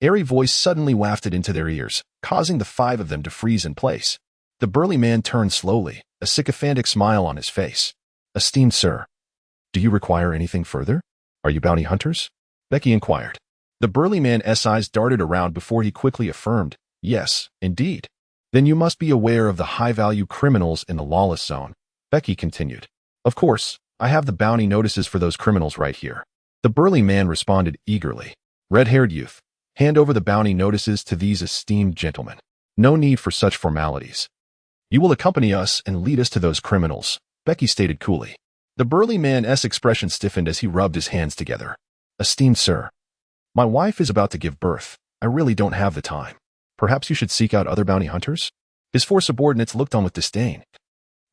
airy voice suddenly wafted into their ears, causing the 5 of them to freeze in place. The burly man turned slowly, a sycophantic smile on his face. Esteemed sir, do you require anything further? Are you bounty hunters? Becky inquired. The burly man's eyes darted around before he quickly affirmed, yes, indeed. Then you must be aware of the high-value criminals in the lawless zone, Becky continued. Of course, I have the bounty notices for those criminals right here. The burly man responded eagerly. Red-haired youth, hand over the bounty notices to these esteemed gentlemen. No need for such formalities. You will accompany us and lead us to those criminals, Becky stated coolly. The burly man's expression stiffened as he rubbed his hands together. Esteemed sir, my wife is about to give birth. I really don't have the time. Perhaps you should seek out other bounty hunters? His 4 subordinates looked on with disdain,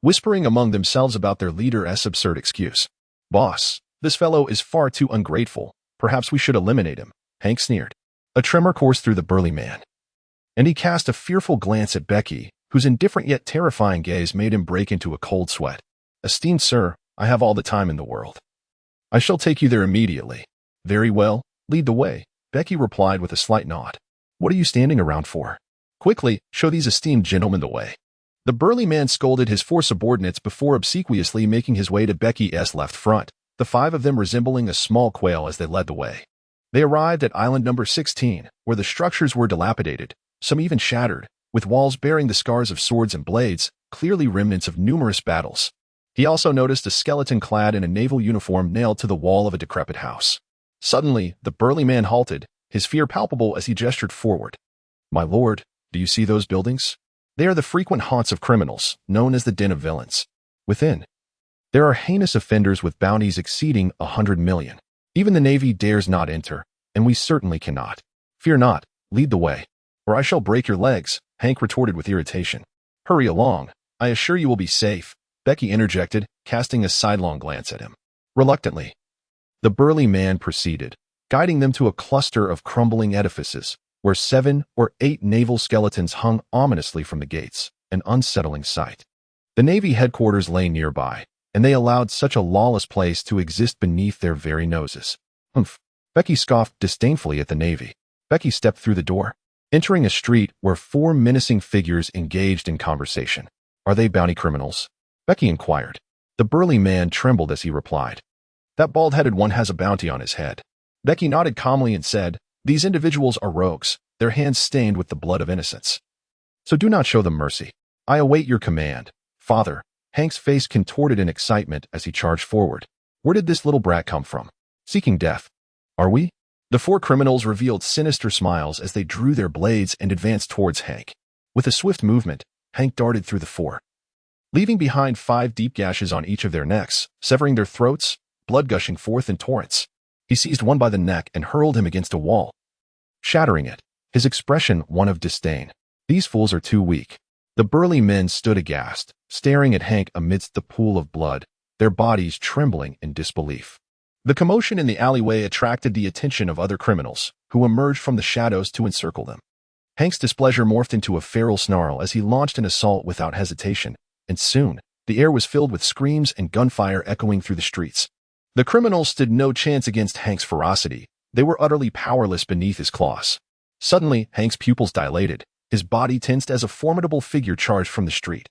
whispering among themselves about their leader's absurd excuse. Boss, this fellow is far too ungrateful. Perhaps we should eliminate him, Hank sneered. A tremor coursed through the burly man, and he cast a fearful glance at Becky, whose indifferent yet terrifying gaze made him break into a cold sweat. Esteemed sir, I have all the time in the world. I shall take you there immediately. Very well, lead the way, Becky replied with a slight nod. What are you standing around for? Quickly, show these esteemed gentlemen the way. The burly man scolded his 4 subordinates before obsequiously making his way to Becky's left front, the 5 of them resembling a small quail as they led the way. They arrived at island number 16, where the structures were dilapidated, some even shattered, with walls bearing the scars of swords and blades, clearly remnants of numerous battles. He also noticed a skeleton clad in a naval uniform nailed to the wall of a decrepit house. Suddenly, the burly man halted, his fear palpable as he gestured forward. My lord, do you see those buildings? They are the frequent haunts of criminals, known as the den of villains. Within, there are heinous offenders with bounties exceeding 100 million. Even the Navy dares not enter, and we certainly cannot. Fear not, lead the way, or I shall break your legs, Hank retorted with irritation. Hurry along, I assure you will be safe, Becky interjected, casting a sidelong glance at him. Reluctantly, the burly man proceeded, guiding them to a cluster of crumbling edifices, where 7 or 8 naval skeletons hung ominously from the gates, an unsettling sight. The Navy headquarters lay nearby, and they allowed such a lawless place to exist beneath their very noses. Humph. Becky scoffed disdainfully at the Navy. Becky stepped through the door, entering a street where 4 menacing figures engaged in conversation. Are they bounty criminals? Becky inquired. The burly man trembled as he replied. That bald-headed one has a bounty on his head. Becky nodded calmly and said, These individuals are rogues, their hands stained with the blood of innocents. So do not show them mercy. I await your command. Father. Hank's face contorted in excitement as he charged forward. Where did this little brat come from? Seeking death. Are we? The 4 criminals revealed sinister smiles as they drew their blades and advanced towards Hank. With a swift movement, Hank darted through the 4, leaving behind 5 deep gashes on each of their necks, severing their throats, blood gushing forth in torrents. He seized one by the neck and hurled him against a wall, shattering it, his expression one of disdain. These fools are too weak. The burly men stood aghast, staring at Hank amidst the pool of blood, their bodies trembling in disbelief. The commotion in the alleyway attracted the attention of other criminals, who emerged from the shadows to encircle them. Hank's displeasure morphed into a feral snarl as he launched an assault without hesitation, and soon, the air was filled with screams and gunfire echoing through the streets. The criminals stood no chance against Hank's ferocity. They were utterly powerless beneath his claws. Suddenly, Hank's pupils dilated, his body tensed as a formidable figure charged from the street,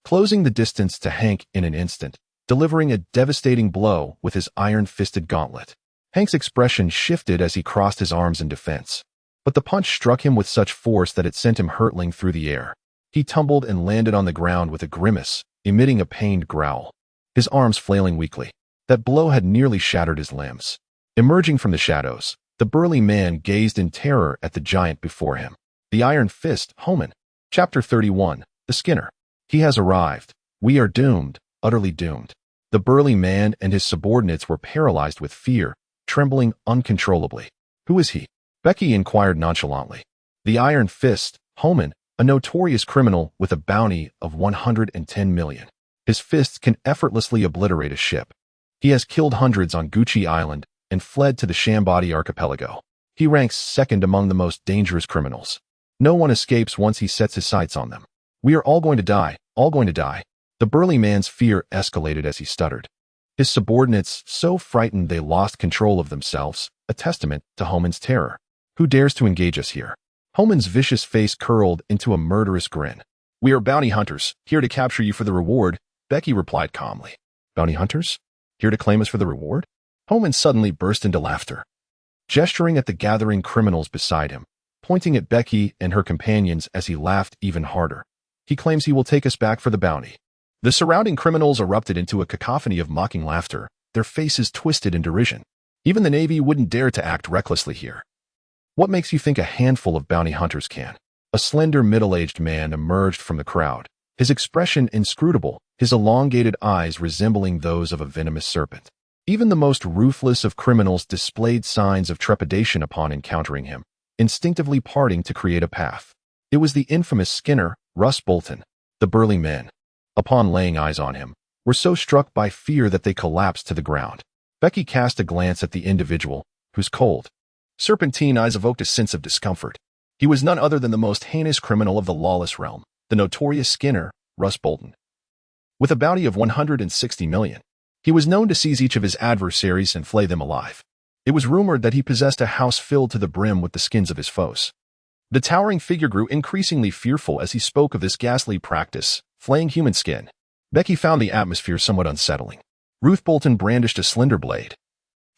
closing the distance to Hank in an instant, delivering a devastating blow with his iron-fisted gauntlet. Hank's expression shifted as he crossed his arms in defense, but the punch struck him with such force that it sent him hurtling through the air. He tumbled and landed on the ground with a grimace, emitting a pained growl, his arms flailing weakly. That blow had nearly shattered his limbs. Emerging from the shadows, the burly man gazed in terror at the giant before him. The Iron Fist, Homan. Chapter 31, The Skinner. He has arrived. We are doomed, utterly doomed. The burly man and his subordinates were paralyzed with fear, trembling uncontrollably. Who is he? Becky inquired nonchalantly. The Iron Fist, Homan, a notorious criminal with a bounty of 110 million. His fists can effortlessly obliterate a ship. He has killed hundreds on Gucci Island and fled to the Shambadi archipelago. He ranks second among the most dangerous criminals. No one escapes once he sets his sights on them. We are all going to die, all going to die. The burly man's fear escalated as he stuttered. His subordinates so frightened they lost control of themselves, a testament to Homan's terror. Who dares to engage us here? Homan's vicious face curled into a murderous grin. We are bounty hunters, here to capture you for the reward, Becky replied calmly. Bounty hunters? Here to claim us for the reward? Homan suddenly burst into laughter, gesturing at the gathering criminals beside him, pointing at Becky and her companions as he laughed even harder. He claims he will take us back for the bounty. The surrounding criminals erupted into a cacophony of mocking laughter, their faces twisted in derision. Even the Navy wouldn't dare to act recklessly here. What makes you think a handful of bounty hunters can? A slender middle-aged man emerged from the crowd, his expression inscrutable, his elongated eyes resembling those of a venomous serpent. Even the most ruthless of criminals displayed signs of trepidation upon encountering him, instinctively parting to create a path. It was the infamous Skinner, Russ Bolton. The burly men, upon laying eyes on him, were so struck by fear that they collapsed to the ground. Becky cast a glance at the individual, whose cold, serpentine eyes evoked a sense of discomfort. He was none other than the most heinous criminal of the lawless realm, the notorious Skinner, Russ Bolton. With a bounty of 160 million, he was known to seize each of his adversaries and flay them alive. It was rumored that he possessed a house filled to the brim with the skins of his foes. The towering figure grew increasingly fearful as he spoke of this ghastly practice, flaying human skin. Becky found the atmosphere somewhat unsettling. Ruth Bolton brandished a slender blade,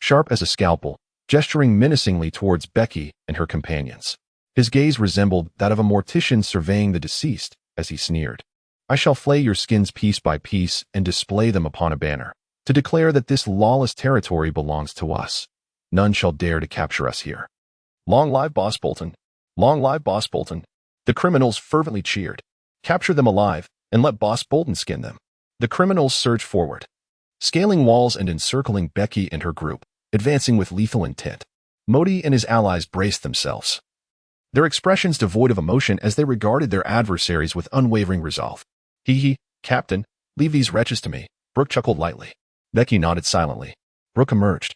sharp as a scalpel, gesturing menacingly towards Becky and her companions. His gaze resembled that of a mortician surveying the deceased as he sneered. I shall flay your skins piece by piece and display them upon a banner, to declare that this lawless territory belongs to us. None shall dare to capture us here. Long live Boss Bolton! Long live Boss Bolton! The criminals fervently cheered. Capture them alive, and let Boss Bolton skin them. The criminals surged forward, scaling walls and encircling Becky and her group, advancing with lethal intent. Modi and his allies braced themselves, their expressions devoid of emotion as they regarded their adversaries with unwavering resolve. Hee, Captain, leave these wretches to me, Brooke chuckled lightly. Becky nodded silently. Brooke emerged,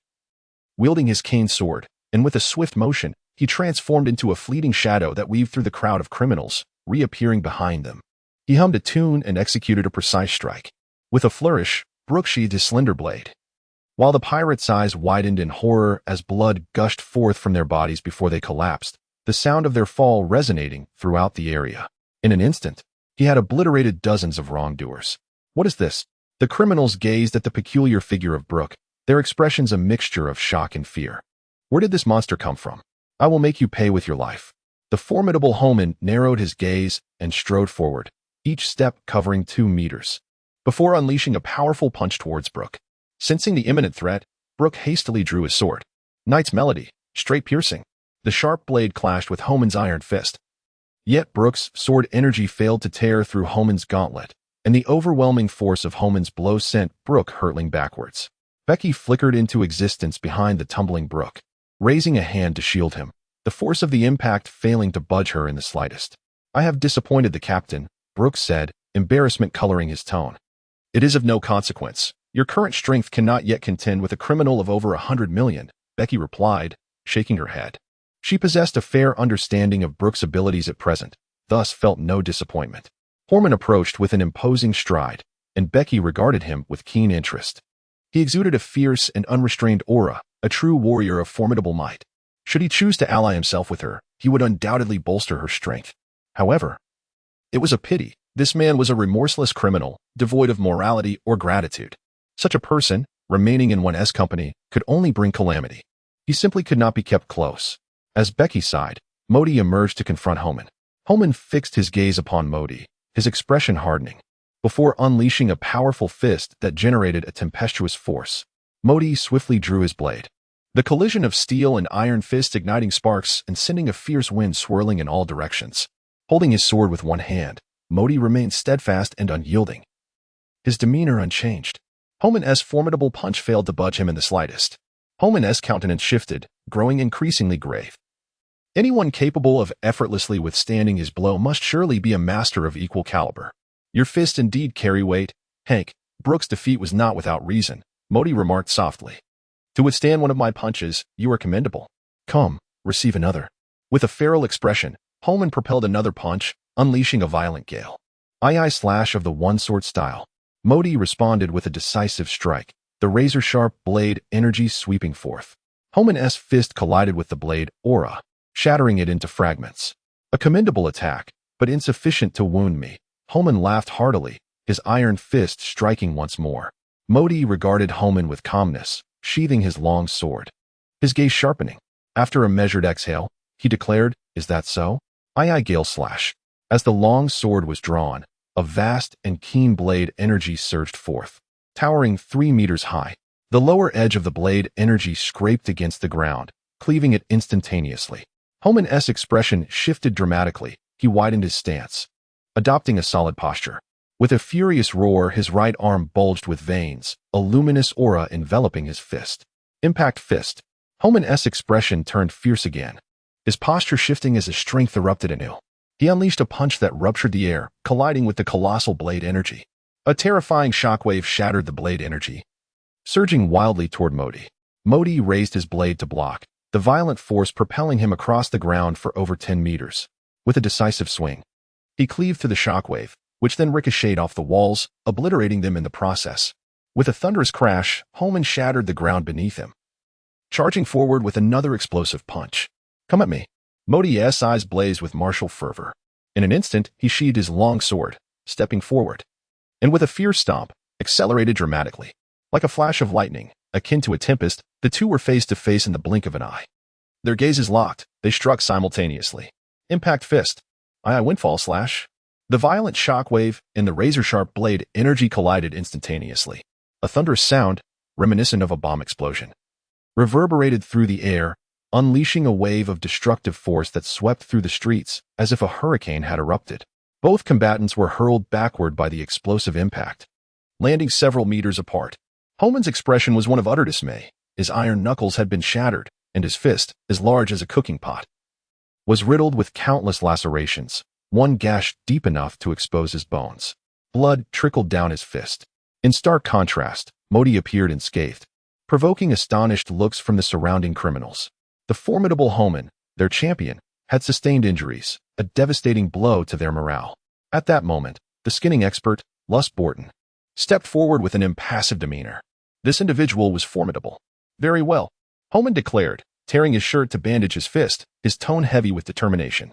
wielding his cane sword, and with a swift motion, he transformed into a fleeting shadow that weaved through the crowd of criminals, reappearing behind them. He hummed a tune and executed a precise strike. With a flourish, Brooke sheathed his slender blade. While the pirates' eyes widened in horror as blood gushed forth from their bodies before they collapsed, the sound of their fall resonating throughout the area. In an instant, he had obliterated dozens of wrongdoers. What is this? The criminals gazed at the peculiar figure of Brooke, their expressions a mixture of shock and fear. Where did this monster come from? I will make you pay with your life. The formidable Holman narrowed his gaze and strode forward, each step covering 2 meters, before unleashing a powerful punch towards Brooke. Sensing the imminent threat, Brooke hastily drew his sword. Knight's melody, straight piercing. The sharp blade clashed with Holman's iron fist. Yet Brooke's sword energy failed to tear through Holman's gauntlet, and the overwhelming force of Holman's blow sent Brooke hurtling backwards. Becky flickered into existence behind the tumbling Brooke, raising a hand to shield him, the force of the impact failing to budge her in the slightest. I have disappointed the captain, Brooke said, embarrassment coloring his tone. It is of no consequence. Your current strength cannot yet contend with a criminal of over 100 million, Becky replied, shaking her head. She possessed a fair understanding of Brooke's abilities at present, thus felt no disappointment. Holman approached with an imposing stride, and Becky regarded him with keen interest. He exuded a fierce and unrestrained aura, a true warrior of formidable might. Should he choose to ally himself with her, he would undoubtedly bolster her strength. However, it was a pity. This man was a remorseless criminal, devoid of morality or gratitude. Such a person, remaining in one's company, could only bring calamity. He simply could not be kept close. As Becky sighed, Modi emerged to confront Holman. Holman fixed his gaze upon Modi, his expression hardening. Before unleashing a powerful fist that generated a tempestuous force, Modi swiftly drew his blade. The collision of steel and iron fists igniting sparks and sending a fierce wind swirling in all directions. Holding his sword with one hand, Modi remained steadfast and unyielding, his demeanor unchanged. Holman's formidable punch failed to budge him in the slightest. Holman's countenance shifted, growing increasingly grave. Anyone capable of effortlessly withstanding his blow must surely be a master of equal caliber. Your fists indeed carry weight, Hank. Brooke's defeat was not without reason, Modi remarked softly. To withstand one of my punches, you are commendable. Come, receive another. With a feral expression, Holman propelled another punch, unleashing a violent gale. Aye slash of the one-sword style. Modi responded with a decisive strike, the razor-sharp blade energy sweeping forth. Holman's fist collided with the blade aura, shattering it into fragments. A commendable attack, but insufficient to wound me. Holman laughed heartily, his iron fist striking once more. Modi regarded Holman with calmness, sheathing his long sword. His gaze sharpening. After a measured exhale, he declared, "Is that so?" Aye gale slash. As the long sword was drawn, a vast and keen blade energy surged forth, towering 3 meters high. The lower edge of the blade energy scraped against the ground, cleaving it instantaneously. Holman's expression shifted dramatically. He widened his stance, adopting a solid posture. With a furious roar, his right arm bulged with veins, a luminous aura enveloping his fist. Impact fist. Holman's expression turned fierce again, his posture shifting as his strength erupted anew. He unleashed a punch that ruptured the air, colliding with the colossal blade energy. A terrifying shockwave shattered the blade energy, surging wildly toward Modi. Modi raised his blade to block, the violent force propelling him across the ground for over 10 meters. With a decisive swing, he cleaved through the shockwave, which then ricocheted off the walls, obliterating them in the process. With a thunderous crash, Holman shattered the ground beneath him, charging forward with another explosive punch. Come at me. Modi's eyes blazed with martial fervor. In an instant, he sheathed his long sword, stepping forward, and with a fierce stomp, accelerated dramatically. Like a flash of lightning, akin to a tempest, the two were face to face in the blink of an eye. Their gazes locked, they struck simultaneously. Impact fist. Aye windfall slash. The violent shockwave and the razor-sharp blade energy collided instantaneously. A thunderous sound, reminiscent of a bomb explosion, reverberated through the air, unleashing a wave of destructive force that swept through the streets as if a hurricane had erupted. Both combatants were hurled backward by the explosive impact, landing several meters apart. Holman's expression was one of utter dismay. His iron knuckles had been shattered, and his fist, as large as a cooking pot, was riddled with countless lacerations, one gash deep enough to expose his bones. Blood trickled down his fist. In stark contrast, Modi appeared unscathed, provoking astonished looks from the surrounding criminals. The formidable Homan, their champion, had sustained injuries, a devastating blow to their morale. At that moment, the skinning expert, Lus Borton, stepped forward with an impassive demeanor. This individual was formidable. Very well, Homan declared, tearing his shirt to bandage his fist, his tone heavy with determination.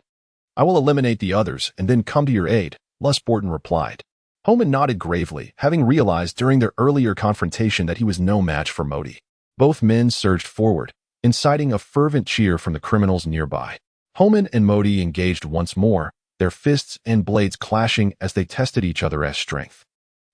I will eliminate the others and then come to your aid, Lus Borton replied. Homan nodded gravely, having realized during their earlier confrontation that he was no match for Modi. Both men surged forward, inciting a fervent cheer from the criminals nearby. Homan and Modi engaged once more, their fists and blades clashing as they tested each other as strength.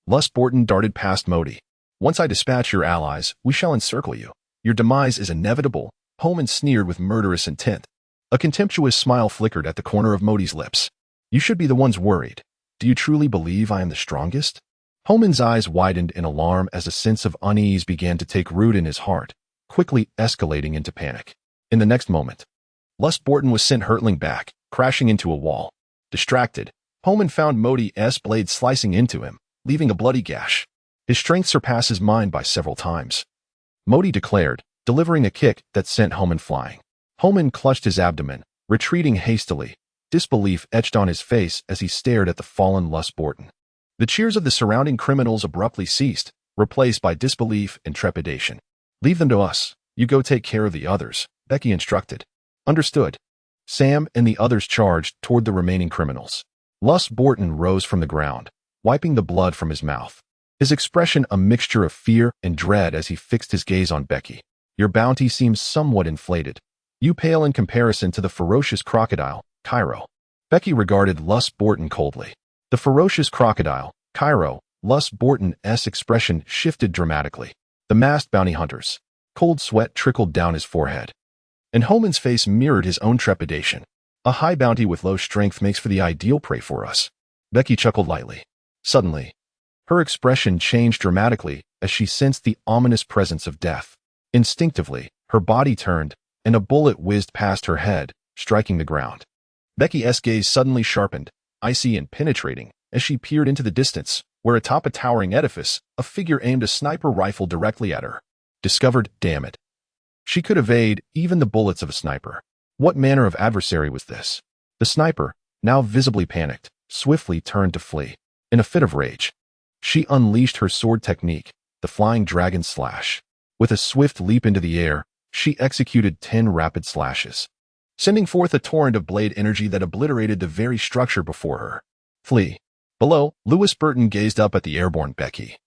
Lus Borton darted past Modi. Once I dispatch your allies, we shall encircle you. Your demise is inevitable, Homan sneered with murderous intent. A contemptuous smile flickered at the corner of Modi's lips. You should be the ones worried. Do you truly believe I am the strongest? Homan's eyes widened in alarm as a sense of unease began to take root in his heart, quickly escalating into panic. In the next moment, Lus Borton was sent hurtling back, crashing into a wall. Distracted, Homan found Modi's blade slicing into him, leaving a bloody gash. His strength surpasses mine by several times, Modi declared, delivering a kick that sent Homan flying. Homan clutched his abdomen, retreating hastily, disbelief etched on his face as he stared at the fallen Lus Borton. The cheers of the surrounding criminals abruptly ceased, replaced by disbelief and trepidation. Leave them to us. You go take care of the others, Becky instructed. Understood. Sam and the others charged toward the remaining criminals. Lus Borton rose from the ground, wiping the blood from his mouth. His expression a mixture of fear and dread as he fixed his gaze on Becky. Your bounty seems somewhat inflated. You pale in comparison to the ferocious crocodile, Cairo. Becky regarded Lus Borton coldly. The ferocious crocodile, Cairo, Lus Borton's expression shifted dramatically. The masked bounty hunters. Cold sweat trickled down his forehead. And Homan's face mirrored his own trepidation. A high bounty with low strength makes for the ideal prey for us. Becky chuckled lightly. Suddenly, her expression changed dramatically as she sensed the ominous presence of death. Instinctively, her body turned, and a bullet whizzed past her head, striking the ground. Becky's gaze suddenly sharpened, icy and penetrating, as she peered into the distance, where atop a towering edifice, a figure aimed a sniper rifle directly at her. Discovered, damn it. She could evade even the bullets of a sniper. What manner of adversary was this? The sniper, now visibly panicked, swiftly turned to flee. In a fit of rage, she unleashed her sword technique, the flying dragon slash. With a swift leap into the air, she executed 10 rapid slashes, sending forth a torrent of blade energy that obliterated the very structure before her. Flee. Below, Lewis Burton gazed up at the airborne Becky,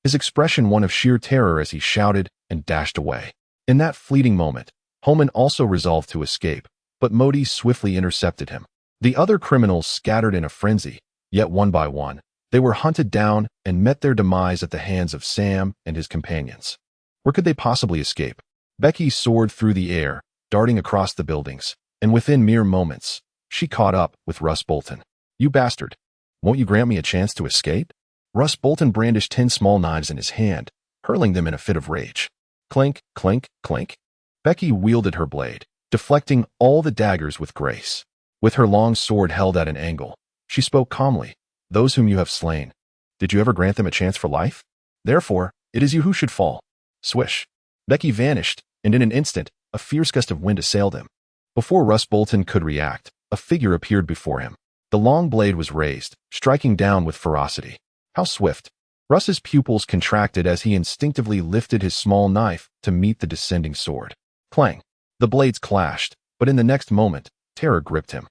his expression one of sheer terror as he shouted and dashed away. In that fleeting moment, Homan also resolved to escape, but Modi swiftly intercepted him. The other criminals scattered in a frenzy, yet one by one, they were hunted down and met their demise at the hands of Sam and his companions. Where could they possibly escape? Becky soared through the air, darting across the buildings, and within mere moments, she caught up with Russ Bolton. You bastard. Won't you grant me a chance to escape? Russ Bolton brandished 10 small knives in his hand, hurling them in a fit of rage. Clink, clink, clink. Becky wielded her blade, deflecting all the daggers with grace. With her long sword held at an angle, she spoke calmly. Those whom you have slain, did you ever grant them a chance for life? Therefore, it is you who should fall. Swish. Becky vanished, and in an instant, a fierce gust of wind assailed him. Before Russ Bolton could react, a figure appeared before him. The long blade was raised, striking down with ferocity. How swift! Russ's pupils contracted as he instinctively lifted his small knife to meet the descending sword. Clang! The blades clashed, but in the next moment, terror gripped him.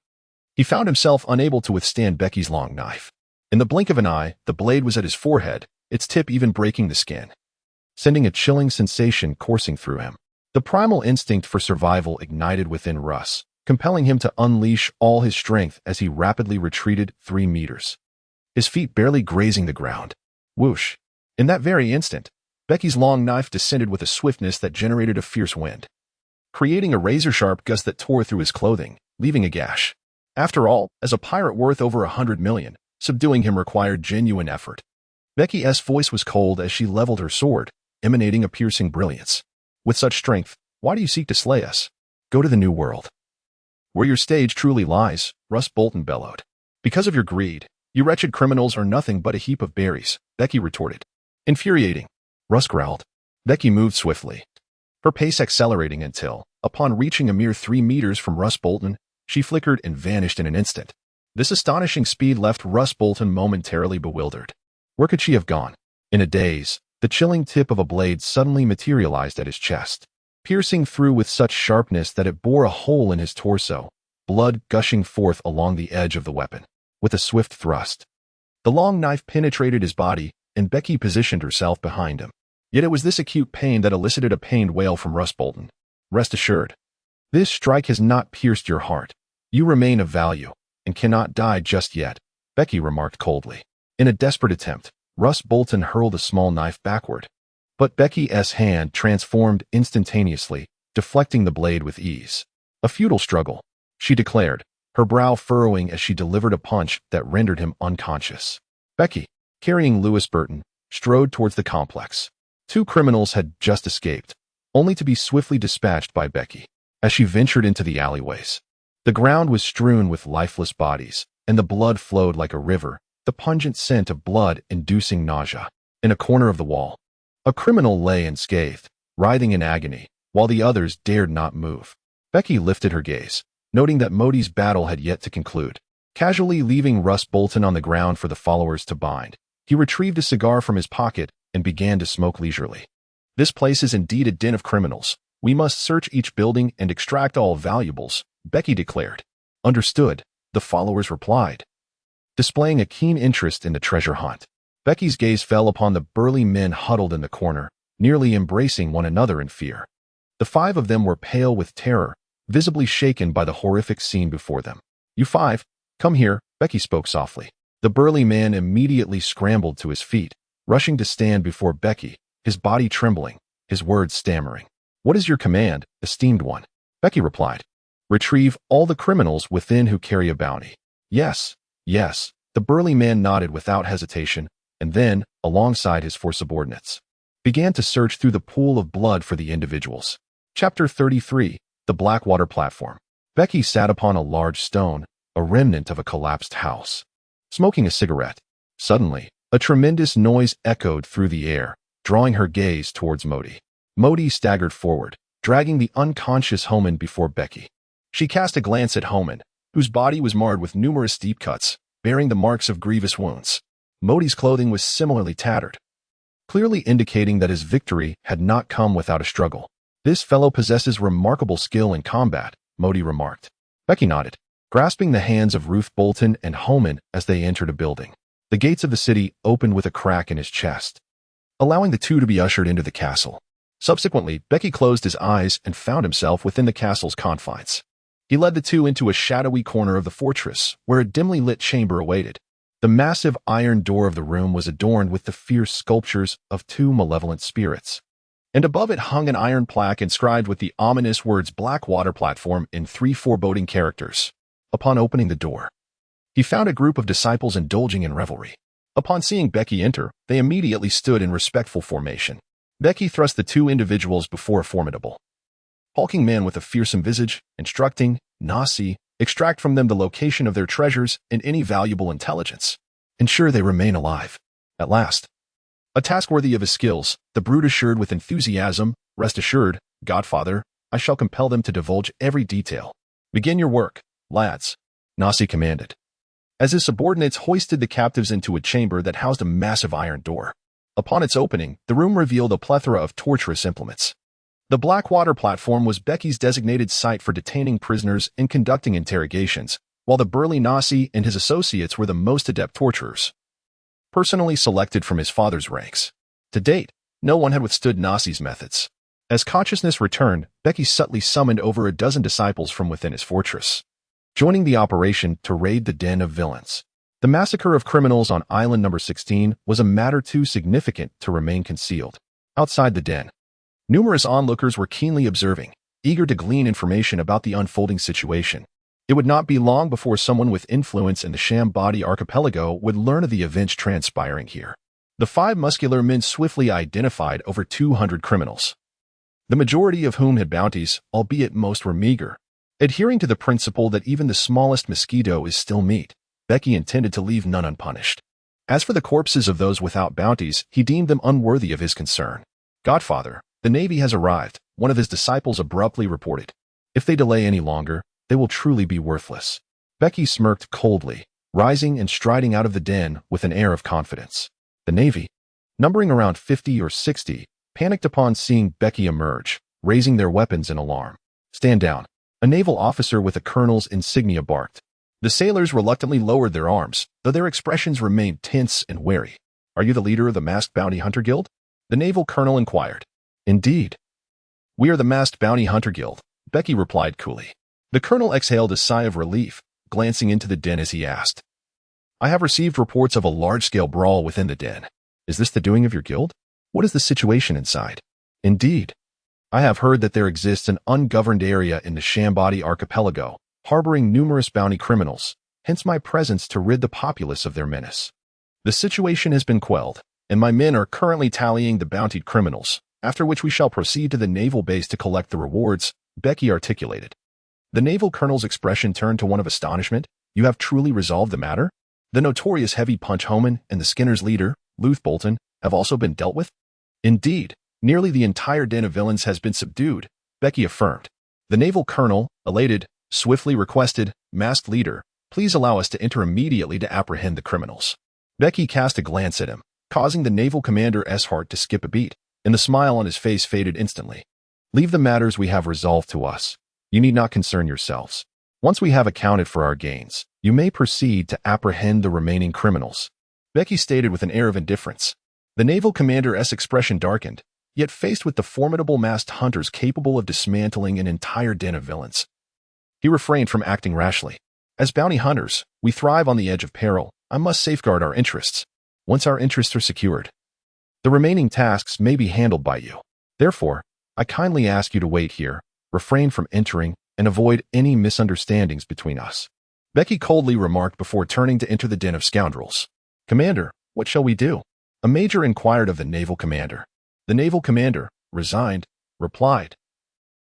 He found himself unable to withstand Becky's long knife. In the blink of an eye, the blade was at his forehead, its tip even breaking the skin, sending a chilling sensation coursing through him. The primal instinct for survival ignited within Russ, compelling him to unleash all his strength as he rapidly retreated 3 meters, his feet barely grazing the ground. Whoosh! In that very instant, Becky's long knife descended with a swiftness that generated a fierce wind, creating a razor-sharp gust that tore through his clothing, leaving a gash. After all, as a pirate worth over 100 million, subduing him required genuine effort. Becky's voice was cold as she leveled her sword, emanating a piercing brilliance. With such strength, why do you seek to slay us? Go to the New World, where your stage truly lies, Russ Bolton bellowed. Because of your greed, you wretched criminals are nothing but a heap of berries, Becky retorted. Infuriating. Russ growled. Becky moved swiftly, her pace accelerating until, upon reaching a mere 3 meters from Russ Bolton, she flickered and vanished in an instant. This astonishing speed left Russ Bolton momentarily bewildered. Where could she have gone? In a daze, the chilling tip of a blade suddenly materialized at his chest, piercing through with such sharpness that it bore a hole in his torso, blood gushing forth along the edge of the weapon. With a swift thrust, the long knife penetrated his body, and Becky positioned herself behind him. Yet it was this acute pain that elicited a pained wail from Russ Bolton. Rest assured, this strike has not pierced your heart. You remain of value, and cannot die just yet, Becky remarked coldly. In a desperate attempt, Russ Bolton hurled a small knife backward. But Becky's hand transformed instantaneously, deflecting the blade with ease. A futile struggle, she declared, her brow furrowing as she delivered a punch that rendered him unconscious. Becky, carrying Louis Burton, strode towards the complex. 2 criminals had just escaped, only to be swiftly dispatched by Becky. As she ventured into the alleyways, the ground was strewn with lifeless bodies, and the blood flowed like a river, the pungent scent of blood inducing nausea. In a corner of the wall, a criminal lay unscathed, writhing in agony, while the others dared not move. Becky lifted her gaze, noting that Modi's battle had yet to conclude. Casually leaving Russ Bolton on the ground for the followers to bind, he retrieved a cigar from his pocket and began to smoke leisurely. This place is indeed a den of criminals. We must search each building and extract all valuables, Becky declared. Understood, the followers replied, displaying a keen interest in the treasure hunt. Becky's gaze fell upon the burly men huddled in the corner, nearly embracing one another in fear. The 5 of them were pale with terror, visibly shaken by the horrific scene before them. You 5, come here, Becky spoke softly. The burly man immediately scrambled to his feet, rushing to stand before Becky, his body trembling, his words stammering. What is your command, esteemed one? Becky replied. Retrieve all the criminals within who carry a bounty. Yes, yes, the burly man nodded without hesitation, and then, alongside his 4 subordinates, began to search through the pool of blood for the individuals. Chapter 33, The Blackwater Platform. Becky sat upon a large stone, a remnant of a collapsed house, smoking a cigarette. Suddenly, a tremendous noise echoed through the air, drawing her gaze towards Modi. Modi staggered forward, dragging the unconscious Homan before Becky. She cast a glance at Homan, whose body was marred with numerous deep cuts, bearing the marks of grievous wounds. Modi's clothing was similarly tattered, clearly indicating that his victory had not come without a struggle. This fellow possesses remarkable skill in combat, Modi remarked. Becky nodded, grasping the hands of Ruth Bolton and Homan as they entered a building. The gates of the city opened with a crack in his chest, allowing the 2 to be ushered into the castle. Subsequently, Becky closed his eyes and found himself within the castle's confines. He led the 2 into a shadowy corner of the fortress, where a dimly lit chamber awaited. The massive iron door of the room was adorned with the fierce sculptures of 2 malevolent spirits, and above it hung an iron plaque inscribed with the ominous words Blackwater Platform in 3 foreboding characters. Upon opening the door, he found a group of disciples indulging in revelry. Upon seeing Becky enter, they immediately stood in respectful formation. Becky thrust the 2 individuals before a formidable, hulking man with a fearsome visage, instructing, Nasi, extract from them the location of their treasures and any valuable intelligence. Ensure they remain alive. At last, a task worthy of his skills, the brute assured with enthusiasm, rest assured, Godfather, I shall compel them to divulge every detail. Begin your work, lads, Nasi commanded, as his subordinates hoisted the captives into a chamber that housed a massive iron door. Upon its opening, the room revealed a plethora of torturous implements. The Blackwater Platform was Becky's designated site for detaining prisoners and conducting interrogations, while the burly Nasi and his associates were the most adept torturers, personally selected from his father's ranks. To date, no one had withstood Nasi's methods. As consciousness returned, Becky subtly summoned over a dozen disciples from within his fortress, joining the operation to raid the den of villains. The massacre of criminals on Island Number 16 was a matter too significant to remain concealed. Outside the den, numerous onlookers were keenly observing, eager to glean information about the unfolding situation. It would not be long before someone with influence in the Shambadi archipelago would learn of the events transpiring here. The 5 muscular men swiftly identified over 200 criminals, the majority of whom had bounties, albeit most were meager. Adhering to the principle that even the smallest mosquito is still meat, Becky intended to leave none unpunished. As for the corpses of those without bounties, he deemed them unworthy of his concern. Godfather, the Navy has arrived, one of his disciples abruptly reported. If they delay any longer, they will truly be worthless. Becky smirked coldly, rising and striding out of the den with an air of confidence. The Navy, numbering around 50 or 60, panicked upon seeing Becky emerge, raising their weapons in alarm. Stand down. A naval officer with a colonel's insignia barked. The sailors reluctantly lowered their arms, though their expressions remained tense and wary. Are you the leader of the Masked Bounty Hunter Guild? The naval colonel inquired. Indeed. We are the Masked Bounty Hunter Guild, Becky replied coolly. The colonel exhaled a sigh of relief, glancing into the den as he asked. I have received reports of a large-scale brawl within the den. Is this the doing of your guild? What is the situation inside? Indeed. I have heard that there exists an ungoverned area in the Shambadi archipelago, harboring numerous bounty criminals, hence my presence to rid the populace of their menace. The situation has been quelled, and my men are currently tallying the bountied criminals, after which we shall proceed to the naval base to collect the rewards, Becky articulated. The naval colonel's expression turned to one of astonishment. You have truly resolved the matter? The notorious heavy punch Homan and the Skinner's leader, Luth Bolton, have also been dealt with? Indeed, nearly the entire den of villains has been subdued, Becky affirmed. The naval colonel, elated, swiftly requested, Masked Leader, please allow us to enter immediately to apprehend the criminals. Becky cast a glance at him, causing the naval commander's heart to skip a beat, and the smile on his face faded instantly. Leave the matters we have resolved to us. You need not concern yourselves. Once we have accounted for our gains, you may proceed to apprehend the remaining criminals. Becky stated with an air of indifference. The naval commander's expression darkened, yet faced with the formidable masked hunters capable of dismantling an entire den of villains, he refrained from acting rashly. As bounty hunters, we thrive on the edge of peril. I must safeguard our interests. Once our interests are secured, the remaining tasks may be handled by you. Therefore, I kindly ask you to wait here, refrain from entering, and avoid any misunderstandings between us. Becky coldly remarked before turning to enter the den of scoundrels. Commander, what shall we do? A major inquired of the naval commander. The naval commander, resigned, replied.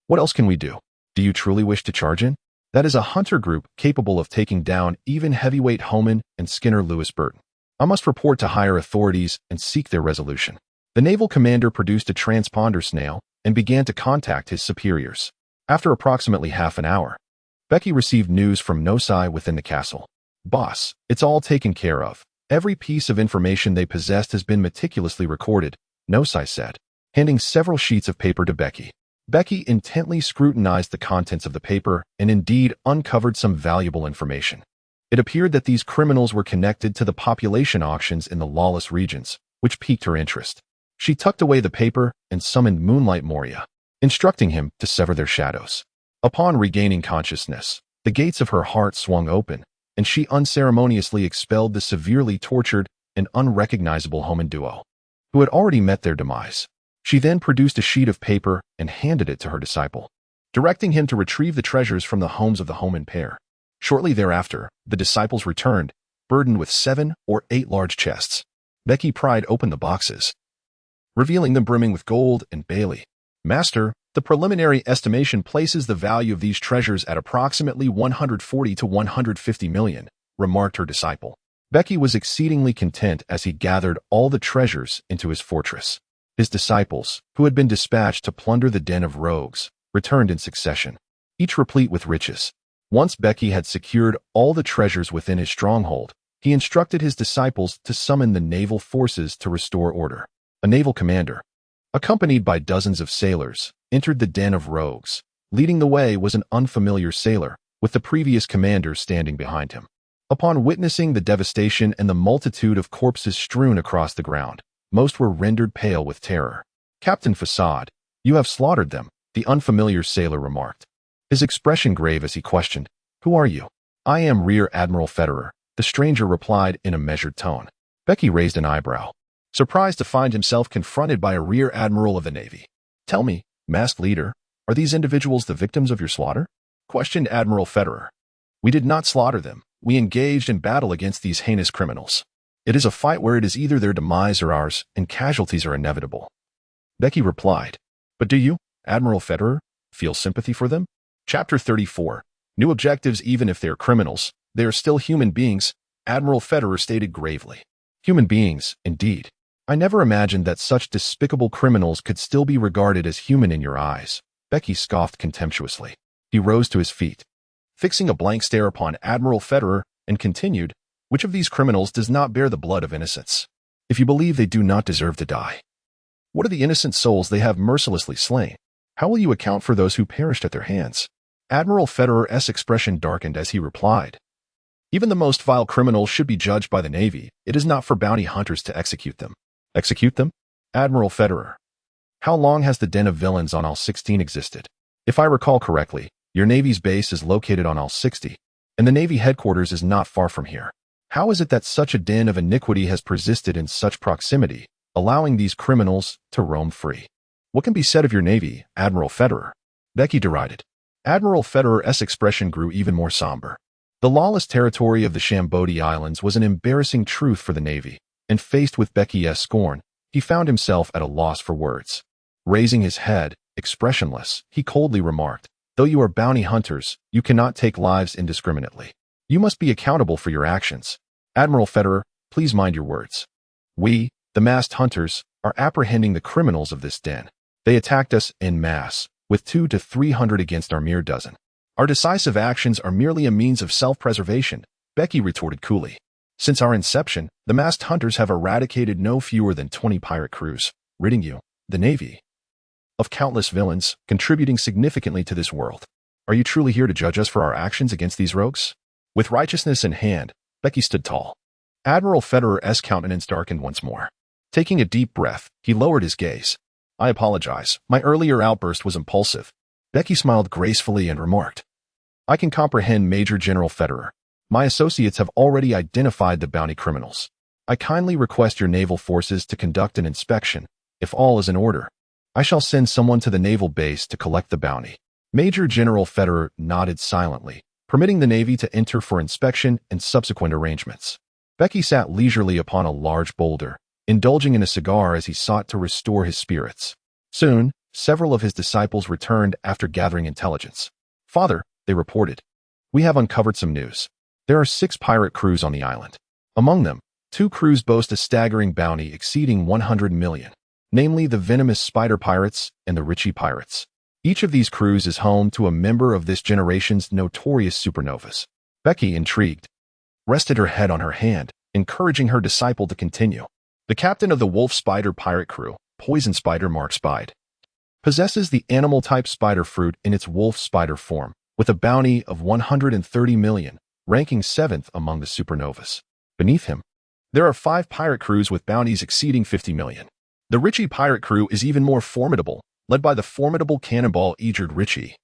What else can we do? Do you truly wish to charge in? That is a hunter group capable of taking down even heavyweight Homan and Skinner Lewis Burton. I must report to higher authorities and seek their resolution. The naval commander produced a transponder snail and began to contact his superiors. After approximately half an hour, Becky received news from Nosai within the castle. Boss, it's all taken care of. Every piece of information they possessed has been meticulously recorded, Nosai said, handing several sheets of paper to Becky. Becky intently scrutinized the contents of the paper and indeed uncovered some valuable information. It appeared that these criminals were connected to the population auctions in the lawless regions, which piqued her interest. She tucked away the paper and summoned Moonlight Moria, instructing him to sever their shadows. Upon regaining consciousness, the gates of her heart swung open, and she unceremoniously expelled the severely tortured and unrecognizable Homan duo, who had already met their demise. She then produced a sheet of paper and handed it to her disciple, directing him to retrieve the treasures from the homes of the Homan pair. Shortly thereafter, the disciples returned, burdened with 7 or 8 large chests. Becky pried open the boxes, revealing them brimming with gold and Bailey. Master, the preliminary estimation places the value of these treasures at approximately 140 to 150 million, remarked her disciple. Becky was exceedingly content as he gathered all the treasures into his fortress. His disciples, who had been dispatched to plunder the den of rogues, returned in succession, each replete with riches. Once Becky had secured all the treasures within his stronghold, he instructed his disciples to summon the naval forces to restore order. A naval commander, accompanied by dozens of sailors, entered the den of rogues. Leading the way was an unfamiliar sailor, with the previous commander standing behind him. Upon witnessing the devastation and the multitude of corpses strewn across the ground, most were rendered pale with terror. Captain Facade, you have slaughtered them, the unfamiliar sailor remarked, his expression grave as he questioned, Who are you? I am Rear Admiral Federer, the stranger replied in a measured tone. Becky raised an eyebrow, surprised to find himself confronted by a Rear Admiral of the Navy. Tell me, Masked Leader, are these individuals the victims of your slaughter? Questioned Admiral Federer. We did not slaughter them. We engaged in battle against these heinous criminals. It is a fight where it is either their demise or ours, and casualties are inevitable. Becky replied. But do you, Admiral Federer, feel sympathy for them? Chapter 34. New objectives. Even if they're criminals, they are still human beings, Admiral Federer stated gravely. Human beings, indeed. I never imagined that such despicable criminals could still be regarded as human in your eyes. Bege scoffed contemptuously. He rose to his feet, fixing a blank stare upon Admiral Federer, and continued, "Which of these criminals does not bear the blood of innocence? If you believe they do not deserve to die, what are the innocent souls they have mercilessly slain? How will you account for those who perished at their hands?" Admiral Federer's expression darkened as he replied, "Even the most vile criminals should be judged by the Navy. It is not for bounty hunters to execute them." Execute them? Admiral Federer, how long has the den of villains on Al-16 existed? If I recall correctly, your Navy's base is located on Al-60, and the Navy headquarters is not far from here. How is it that such a den of iniquity has persisted in such proximity, allowing these criminals to roam free? What can be said of your Navy, Admiral Federer? Bege derided. Admiral Federer's expression grew even more somber. The lawless territory of the Caponebeque Islands was an embarrassing truth for the Navy, and faced with Bege's scorn, he found himself at a loss for words. Raising his head, expressionless, he coldly remarked, "Though you are bounty hunters, you cannot take lives indiscriminately. You must be accountable for your actions. Admiral Federer, please mind your words. We, the masked hunters, are apprehending the criminals of this den. They attacked us en masse, with 200 to 300 against our mere dozen. Our decisive actions are merely a means of self-preservation," Bege retorted coolly. "Since our inception, the masked hunters have eradicated no fewer than 20 pirate crews, ridding you, the Navy, of countless villains, contributing significantly to this world. Are you truly here to judge us for our actions against these rogues?" With righteousness in hand, Bege stood tall. Admiral Federer's countenance darkened once more. Taking a deep breath, he lowered his gaze. "I apologize. My earlier outburst was impulsive." Bege smiled gracefully and remarked, "I can comprehend Major General Federer. My associates have already identified the bounty criminals. I kindly request your naval forces to conduct an inspection. If all is in order, I shall send someone to the naval base to collect the bounty." Major General Federer nodded silently, permitting the Navy to enter for inspection and subsequent arrangements. Bege sat leisurely upon a large boulder, indulging in a cigar as he sought to restore his spirits. Soon, several of his disciples returned after gathering intelligence. "Father," they reported, "we have uncovered some news. There are 6 pirate crews on the island. Among them, 2 crews boast a staggering bounty exceeding 100 million, namely the venomous Spider Pirates and the Ritchie Pirates. Each of these crews is home to a member of this generation's notorious supernovas." Bege, intrigued, rested her head on her hand, encouraging her disciple to continue. "The captain of the Wolf Spider pirate crew, Poison Spider Mark Spide, possesses the animal-type spider fruit in its wolf spider form, with a bounty of 130 million, ranking 7th among the supernovas. Beneath him, there are 5 pirate crews with bounties exceeding 50 million. The Ritchie pirate crew is even more formidable, led by the formidable cannonball Edward Ritchie,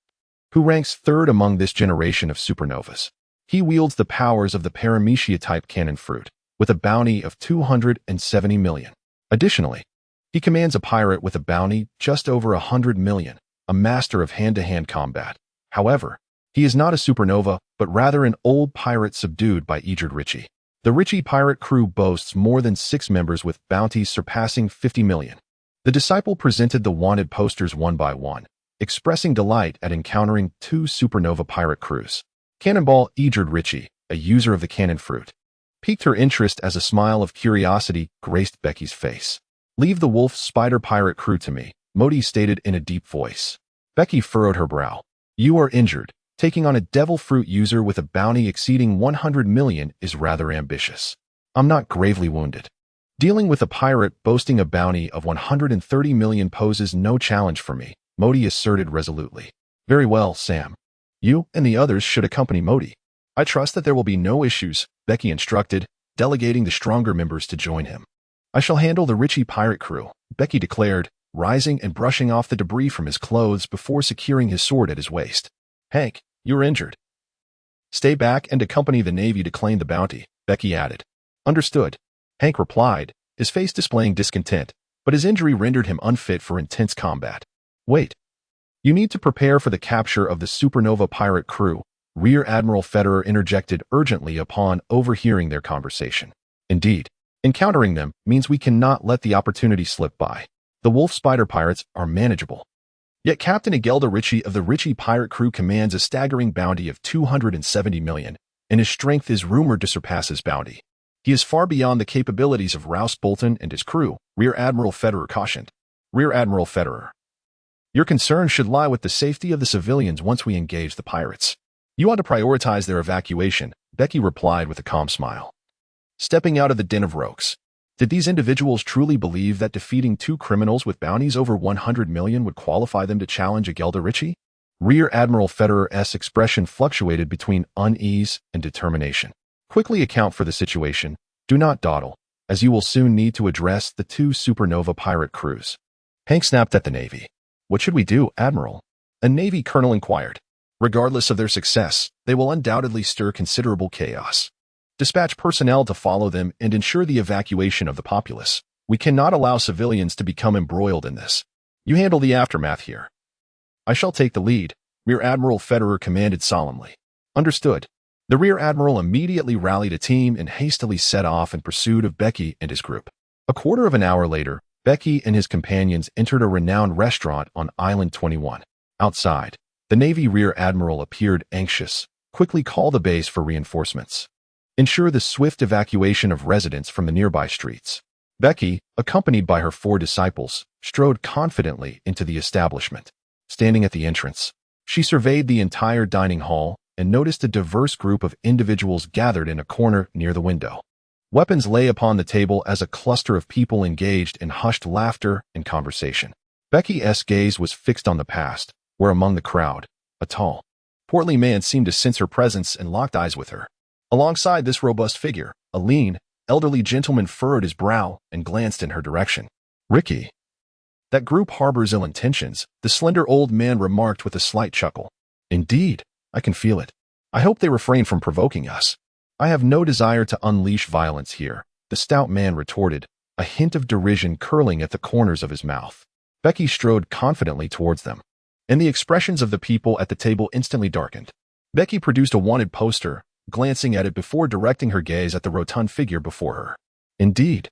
who ranks 3rd among this generation of supernovas. He wields the powers of the paramecia-type cannon fruit, with a bounty of 270 million. Additionally, he commands a pirate with a bounty just over 100 million, a master of hand-to-hand combat. However, he is not a supernova, but rather an old pirate subdued by Edward Ritchie. The Ritchie pirate crew boasts more than 6 members with bounties surpassing 50 million. The disciple presented the wanted posters one by one, expressing delight at encountering 2 supernova pirate crews. Cannonball Edward Ritchie, a user of the cannon fruit, piqued her interest as a smile of curiosity graced Bege's face. "Leave the Wolf Spider pirate crew to me," Modi stated in a deep voice. Bege furrowed her brow. "You are injured. Taking on a devil fruit user with a bounty exceeding 100 million is rather ambitious." "I'm not gravely wounded. Dealing with a pirate boasting a bounty of 130 million poses no challenge for me," Modi asserted resolutely. "Very well, Sam. You and the others should accompany Modi. I trust that there will be no issues," Bege instructed, delegating the stronger members to join him. "I shall handle the Ritchie pirate crew," Bege declared, rising and brushing off the debris from his clothes before securing his sword at his waist. "Hank, you're injured. Stay back and accompany the Navy to claim the bounty," Bege added. "Understood," Hank replied, his face displaying discontent, but his injury rendered him unfit for intense combat. "Wait. You need to prepare for the capture of the supernova pirate crew," Rear Admiral Federer interjected urgently upon overhearing their conversation. "Indeed, encountering them means we cannot let the opportunity slip by. The Wolf Spider pirates are manageable. Yet Captain Igelda Ritchie of the Ritchie pirate crew commands a staggering bounty of 270 million, and his strength is rumored to surpass his bounty. He is far beyond the capabilities of Rouse Bolton and his crew, Rear Admiral Federer cautioned. Rear Admiral Federer, your concerns should lie with the safety of the civilians once we engage the pirates. You ought to prioritize their evacuation, Becky replied with a calm smile. Stepping out of the den of rogues. Did these individuals truly believe that defeating two criminals with bounties over 100 million would qualify them to challenge Caponebeque? Rear Admiral Federer's expression fluctuated between unease and determination. Quickly account for the situation. Do not dawdle, as you will soon need to address the two supernova pirate crews. Hank snapped at the Navy. What should we do, Admiral? A Navy colonel inquired. Regardless of their success, they will undoubtedly stir considerable chaos. Dispatch personnel to follow them and ensure the evacuation of the populace. We cannot allow civilians to become embroiled in this. You handle the aftermath here. I shall take the lead, Rear Admiral Federer commanded solemnly. Understood. The Rear Admiral immediately rallied a team and hastily set off in pursuit of Becky and his group. A quarter of an hour later, Becky and his companions entered a renowned restaurant on Island 21. Outside, the Navy Rear Admiral appeared anxious. Quickly call the base for reinforcements. Ensure the swift evacuation of residents from the nearby streets. Becky, accompanied by her 4 disciples, strode confidently into the establishment. Standing at the entrance, she surveyed the entire dining hall and noticed a diverse group of individuals gathered in a corner near the window. Weapons lay upon the table as a cluster of people engaged in hushed laughter and conversation. Becky's gaze was fixed on the past, where among the crowd, a tall, portly man seemed to sense her presence and locked eyes with her. Alongside this robust figure, a lean, elderly gentleman furrowed his brow and glanced in her direction. Ricky. That group harbors ill intentions, the slender old man remarked with a slight chuckle. Indeed, I can feel it. I hope they refrain from provoking us. I have no desire to unleash violence here, the stout man retorted, a hint of derision curling at the corners of his mouth. Becky strode confidently towards them, and the expressions of the people at the table instantly darkened. Becky produced a wanted poster, glancing at it before directing her gaze at the rotund figure before her. Indeed.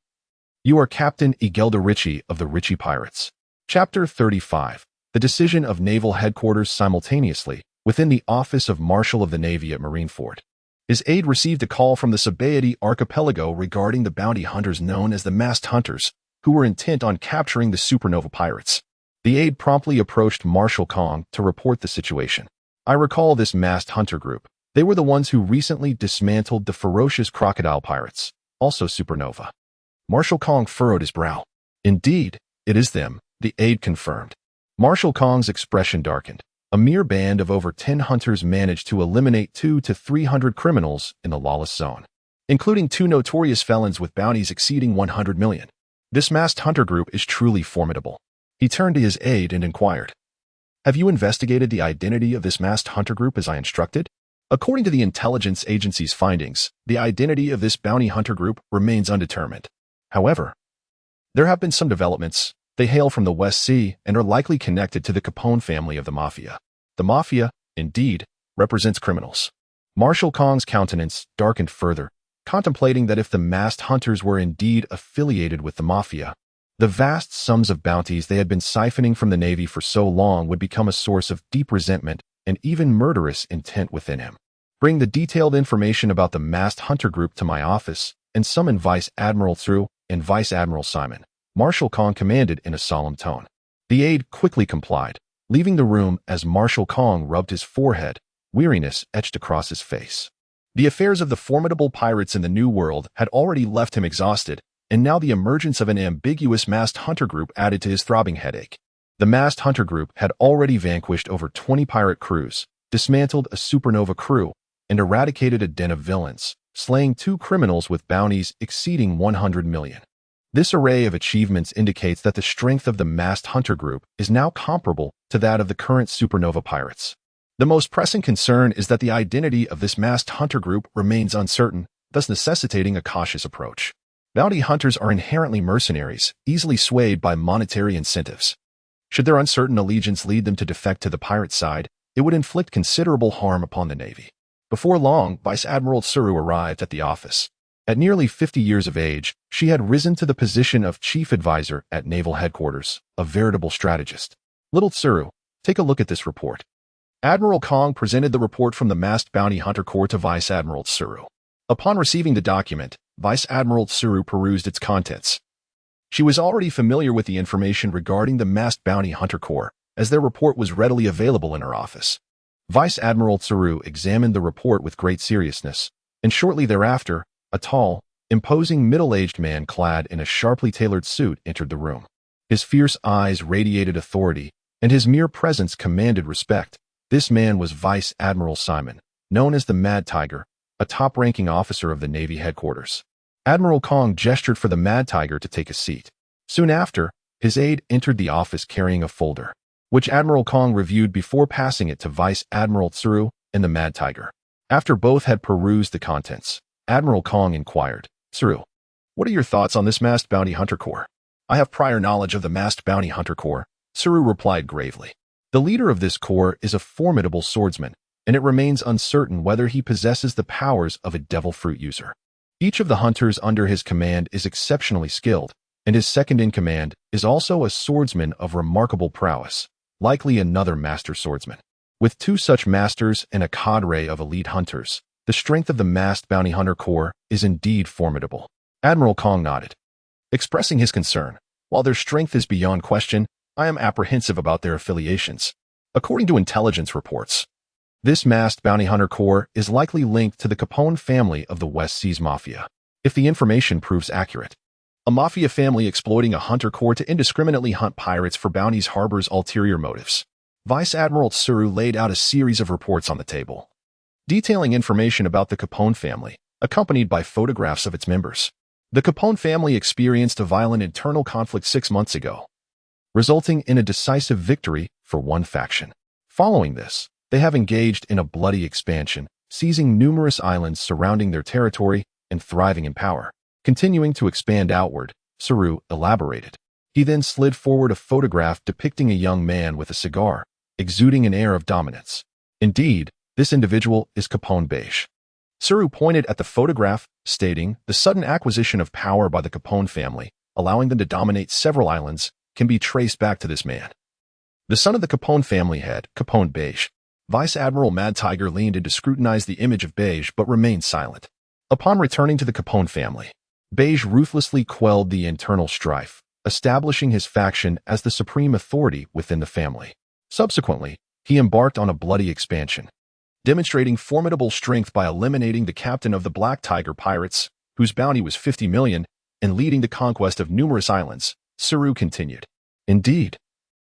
You are Captain Caponebeque of the Ritchie Pirates. Chapter 35. The decision of Naval Headquarters simultaneously, within the Office of Marshal of the Navy at Marineford. His aide received a call from the Caponebeque archipelago regarding the bounty hunters known as the Masked Hunters, who were intent on capturing the supernova pirates. The aide promptly approached Marshal Kong to report the situation. I recall this Masked Hunter group. They were the ones who recently dismantled the ferocious crocodile pirates, also supernova. Marshal Kong furrowed his brow. Indeed, it is them, the aide confirmed. Marshal Kong's expression darkened. A mere band of over 10 hunters managed to eliminate 200 to 300 criminals in the lawless zone, including 2 notorious felons with bounties exceeding 100 million. This masked hunter group is truly formidable. He turned to his aide and inquired, have you investigated the identity of this masked hunter group as I instructed? According to the intelligence agency's findings, the identity of this bounty hunter group remains undetermined. However, there have been some developments. They hail from the West Sea and are likely connected to the Capone family of the Mafia. The Mafia, indeed, represents criminals. Marshal Kong's countenance darkened further, contemplating that if the masked hunters were indeed affiliated with the Mafia, the vast sums of bounties they had been siphoning from the Navy for so long would become a source of deep resentment and even murderous intent within him. Bring the detailed information about the masked hunter group to my office and summon Vice Admiral Thru and Vice Admiral Simon, Marshal Kong commanded in a solemn tone. The aide quickly complied, leaving the room as Marshal Kong rubbed his forehead, weariness etched across his face. The affairs of the formidable pirates in the New World had already left him exhausted, and now the emergence of an ambiguous masked hunter group added to his throbbing headache. The masked hunter group had already vanquished over 20 pirate crews, dismantled a supernova crew, and eradicated a den of villains, slaying 2 criminals with bounties exceeding 100 million. This array of achievements indicates that the strength of the masked hunter group is now comparable to that of the current supernova pirates. The most pressing concern is that the identity of this masked hunter group remains uncertain, thus necessitating a cautious approach. Bounty hunters are inherently mercenaries, easily swayed by monetary incentives. Should their uncertain allegiance lead them to defect to the pirate side, it would inflict considerable harm upon the Navy. Before long, Vice Admiral Tsuru arrived at the office. At nearly 50 years of age, she had risen to the position of Chief Advisor at Naval Headquarters, a veritable strategist. Little Tsuru, take a look at this report. Admiral Kong presented the report from the Masked Bounty Hunter Corps to Vice Admiral Tsuru. Upon receiving the document, Vice Admiral Tsuru perused its contents. She was already familiar with the information regarding the masked bounty hunter corps, as their report was readily available in her office. Vice Admiral Tsuru examined the report with great seriousness, and shortly thereafter, a tall, imposing middle-aged man clad in a sharply tailored suit entered the room. His fierce eyes radiated authority, and his mere presence commanded respect. This man was Vice Admiral Simon, known as the Mad Tiger, a top-ranking officer of the Navy headquarters. Admiral Kong gestured for the Mad Tiger to take a seat. Soon after, his aide entered the office carrying a folder, which Admiral Kong reviewed before passing it to Vice Admiral Tsuru and the Mad Tiger. After both had perused the contents, Admiral Kong inquired, "Tsuru, what are your thoughts on this masked bounty hunter corps?" "I have prior knowledge of the masked bounty hunter corps," Tsuru replied gravely. "The leader of this corps is a formidable swordsman, and it remains uncertain whether he possesses the powers of a devil fruit user. Each of the hunters under his command is exceptionally skilled, and his second-in-command is also a swordsman of remarkable prowess, likely another master swordsman. With two such masters and a cadre of elite hunters, the strength of the masked bounty hunter corps is indeed formidable." Admiral Kong nodded, expressing his concern. "While their strength is beyond question, I am apprehensive about their affiliations. According to intelligence reports, this masked bounty hunter corps is likely linked to the Capone family of the West Seas Mafia. If the information proves accurate, a mafia family exploiting a hunter corps to indiscriminately hunt pirates for bounties harbors ulterior motives." Vice Admiral Tsuru laid out a series of reports on the table, detailing information about the Capone family, accompanied by photographs of its members. The Capone family experienced a violent internal conflict 6 months ago, resulting in a decisive victory for one faction. Following this, they have engaged in a bloody expansion, seizing numerous islands surrounding their territory and thriving in power. Continuing to expand outward, Tsuru elaborated. He then slid forward a photograph depicting a young man with a cigar, exuding an air of dominance. "Indeed, this individual is Capone Bege." Tsuru pointed at the photograph, stating, "The sudden acquisition of power by the Capone family, allowing them to dominate several islands, can be traced back to this man." The son of the Capone family head, Capone Bege. Vice Admiral Mad Tiger leaned in to scrutinize the image of Bege but remained silent. Upon returning to the Capone family, Bege ruthlessly quelled the internal strife, establishing his faction as the supreme authority within the family. Subsequently, he embarked on a bloody expansion, demonstrating formidable strength by eliminating the captain of the Black Tiger pirates, whose bounty was 50 million, and leading the conquest of numerous islands. Tsuru continued, "Indeed,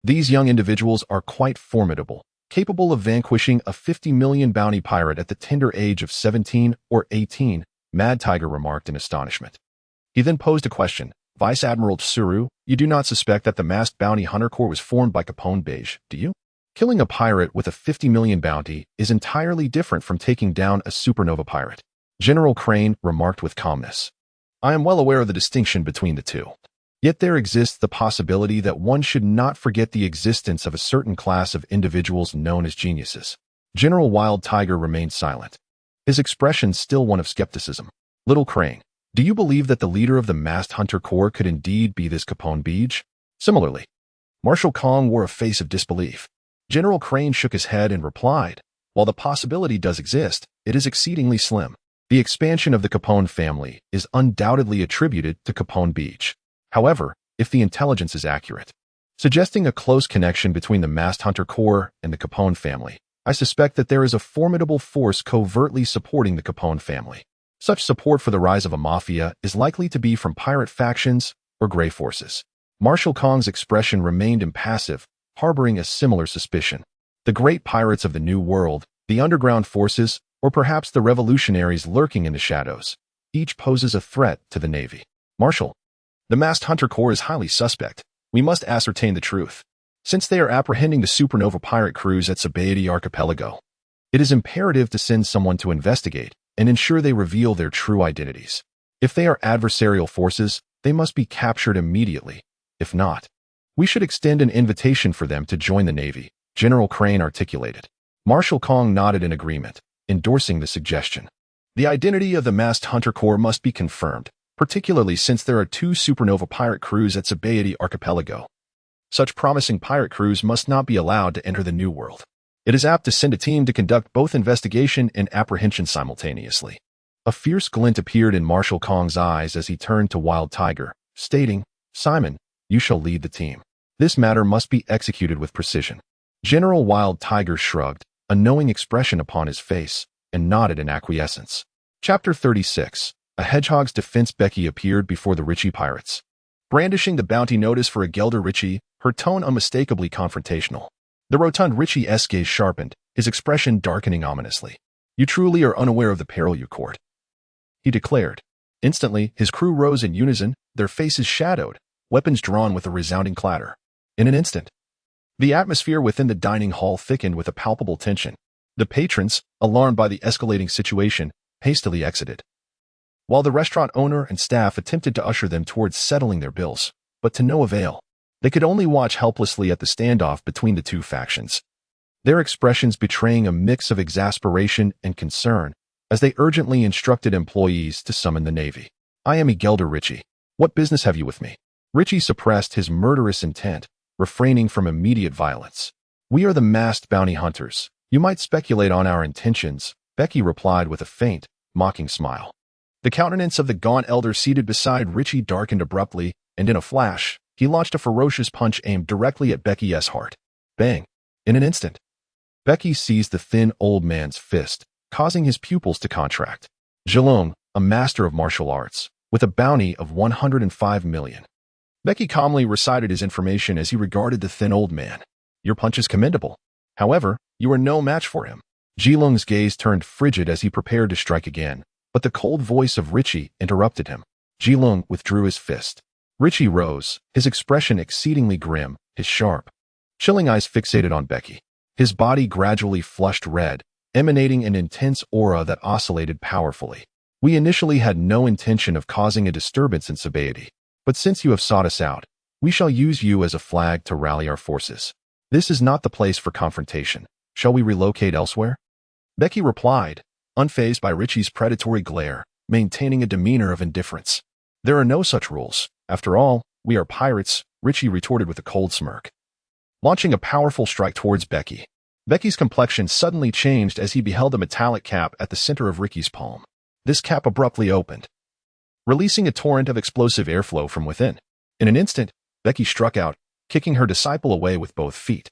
these young individuals are quite formidable, capable of vanquishing a 50 million bounty pirate at the tender age of 17 or 18, Mad Tiger remarked in astonishment. He then posed a question. "Vice Admiral Tsuru, you do not suspect that the masked bounty hunter corps was formed by Capone Bege, do you? Killing a pirate with a 50 million bounty is entirely different from taking down a supernova pirate." General Crane remarked with calmness. "I am well aware of the distinction between the two. Yet there exists the possibility that one should not forget the existence of a certain class of individuals known as geniuses." General Wild Tiger remained silent, his expression still one of skepticism. "Little Crane, do you believe that the leader of the masked hunter corps could indeed be this Capone Bege?" Similarly, Marshal Kong wore a face of disbelief. General Crane shook his head and replied, "While the possibility does exist, it is exceedingly slim. The expansion of the Capone family is undoubtedly attributed to Capone Bege. However, if the intelligence is accurate, suggesting a close connection between the masked hunter corps and the Capone family, I suspect that there is a formidable force covertly supporting the Capone family. Such support for the rise of a mafia is likely to be from pirate factions or gray forces." Marshal Kong's expression remained impassive, harboring a similar suspicion. The great pirates of the New World, the underground forces, or perhaps the revolutionaries lurking in the shadows, each poses a threat to the Navy. "Marshal, the masked hunter corps is highly suspect. We must ascertain the truth. Since they are apprehending the supernova pirate crews at Caponebeque archipelago, it is imperative to send someone to investigate and ensure they reveal their true identities. If they are adversarial forces, they must be captured immediately. If not, we should extend an invitation for them to join the Navy," General Crane articulated. Marshal Kong nodded in agreement, endorsing the suggestion. "The identity of the masked hunter corps must be confirmed, particularly since there are 2 supernova pirate crews at Caponebeque archipelago. Such promising pirate crews must not be allowed to enter the New World. It is apt to send a team to conduct both investigation and apprehension simultaneously." A fierce glint appeared in Marshal Kong's eyes as he turned to Wild Tiger, stating, "Simon, you shall lead the team. This matter must be executed with precision." General Wild Tiger shrugged, a knowing expression upon his face, and nodded in acquiescence. Chapter 36. A Hedgehog's Defense. Becky appeared before the Ritchie pirates. Brandishing the bounty notice for a Gelder Ritchie, her tone unmistakably confrontational. The rotund Ritchie's gaze sharpened, his expression darkening ominously. "You truly are unaware of the peril you court," he declared. Instantly, his crew rose in unison, their faces shadowed, weapons drawn with a resounding clatter. In an instant, the atmosphere within the dining hall thickened with a palpable tension. The patrons, alarmed by the escalating situation, hastily exited, while the restaurant owner and staff attempted to usher them towards settling their bills, but to no avail. They could only watch helplessly at the standoff between the two factions, their expressions betraying a mix of exasperation and concern as they urgently instructed employees to summon the Navy. "I am Gelder Ritchie. What business have you with me?" Ritchie suppressed his murderous intent, refraining from immediate violence. "We are the masked bounty hunters. You might speculate on our intentions," Becky replied with a faint, mocking smile. The countenance of the gaunt elder seated beside Ritchie darkened abruptly, and in a flash, he launched a ferocious punch aimed directly at Becky's heart. Bang! In an instant, Becky seized the thin old man's fist, causing his pupils to contract. Zhilong, a master of martial arts, with a bounty of 105 million. Becky calmly recited his information as he regarded the thin old man. "Your punch is commendable. However, you are no match for him." Zhilong's gaze turned frigid as he prepared to strike again, but the cold voice of Ritchie interrupted him. Zhilong withdrew his fist. Ritchie rose, his expression exceedingly grim, his sharp, chilling eyes fixated on Becky. His body gradually flushed red, emanating an intense aura that oscillated powerfully. "We initially had no intention of causing a disturbance in Sabaody, but since you have sought us out, we shall use you as a flag to rally our forces. This is not the place for confrontation. Shall we relocate elsewhere?" Becky replied, unfazed by Ritchie's predatory glare, maintaining a demeanor of indifference. "There are no such rules. After all, we are pirates," Ritchie retorted with a cold smirk, launching a powerful strike towards Becky. Becky's complexion suddenly changed as he beheld a metallic cap at the center of Ricky's palm. This cap abruptly opened, releasing a torrent of explosive airflow from within. In an instant, Becky struck out, kicking her disciple away with both feet.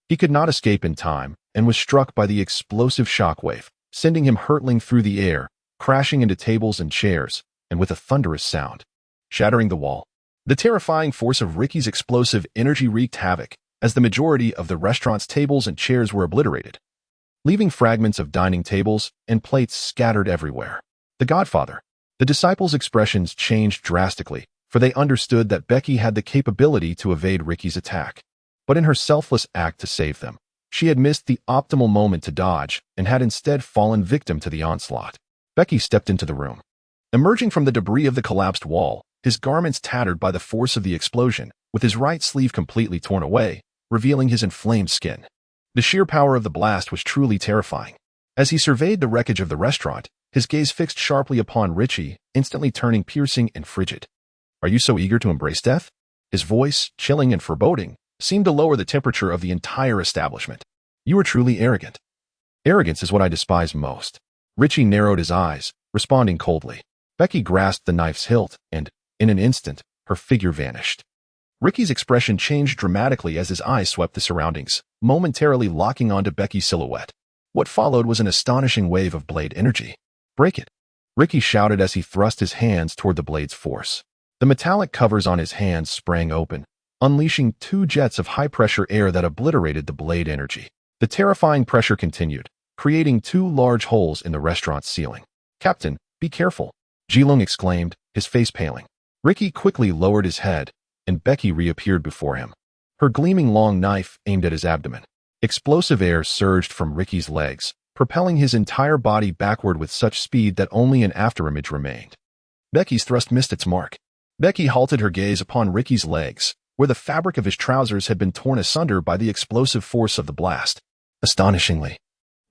He could not escape in time and was struck by the explosive shockwave, sending him hurtling through the air, crashing into tables and chairs, and with a thunderous sound, shattering the wall. The terrifying force of Ricky's explosive energy wreaked havoc as the majority of the restaurant's tables and chairs were obliterated, leaving fragments of dining tables and plates scattered everywhere. The Godfather. The disciples' expressions changed drastically, for they understood that Becky had the capability to evade Ricky's attack. But in her selfless act to save them, she had missed the optimal moment to dodge and had instead fallen victim to the onslaught. Becky stepped into the room. Emerging from the debris of the collapsed wall, his garments tattered by the force of the explosion, with his right sleeve completely torn away, revealing his inflamed skin. The sheer power of the blast was truly terrifying. As he surveyed the wreckage of the restaurant, his gaze fixed sharply upon Ritchie, instantly turning piercing and frigid. "Are you so eager to embrace death?" His voice, chilling and foreboding, seemed to lower the temperature of the entire establishment. "You are truly arrogant." "Arrogance is what I despise most." Ritchie narrowed his eyes, responding coldly. Becky grasped the knife's hilt, and, in an instant, her figure vanished. Ricky's expression changed dramatically as his eyes swept the surroundings, momentarily locking onto Becky's silhouette. What followed was an astonishing wave of blade energy. "Break it!" Ricky shouted as he thrust his hands toward the blade's force. The metallic covers on his hands sprang open, unleashing 2 jets of high-pressure air that obliterated the blade energy. The terrifying pressure continued, creating 2 large holes in the restaurant's ceiling. "Captain, be careful!" Zhilong exclaimed, his face paling. Ricky quickly lowered his head, and Becky reappeared before him, her gleaming long knife aimed at his abdomen. Explosive air surged from Ricky's legs, propelling his entire body backward with such speed that only an afterimage remained. Becky's thrust missed its mark. Becky halted her gaze upon Ricky's legs, where the fabric of his trousers had been torn asunder by the explosive force of the blast. Astonishingly,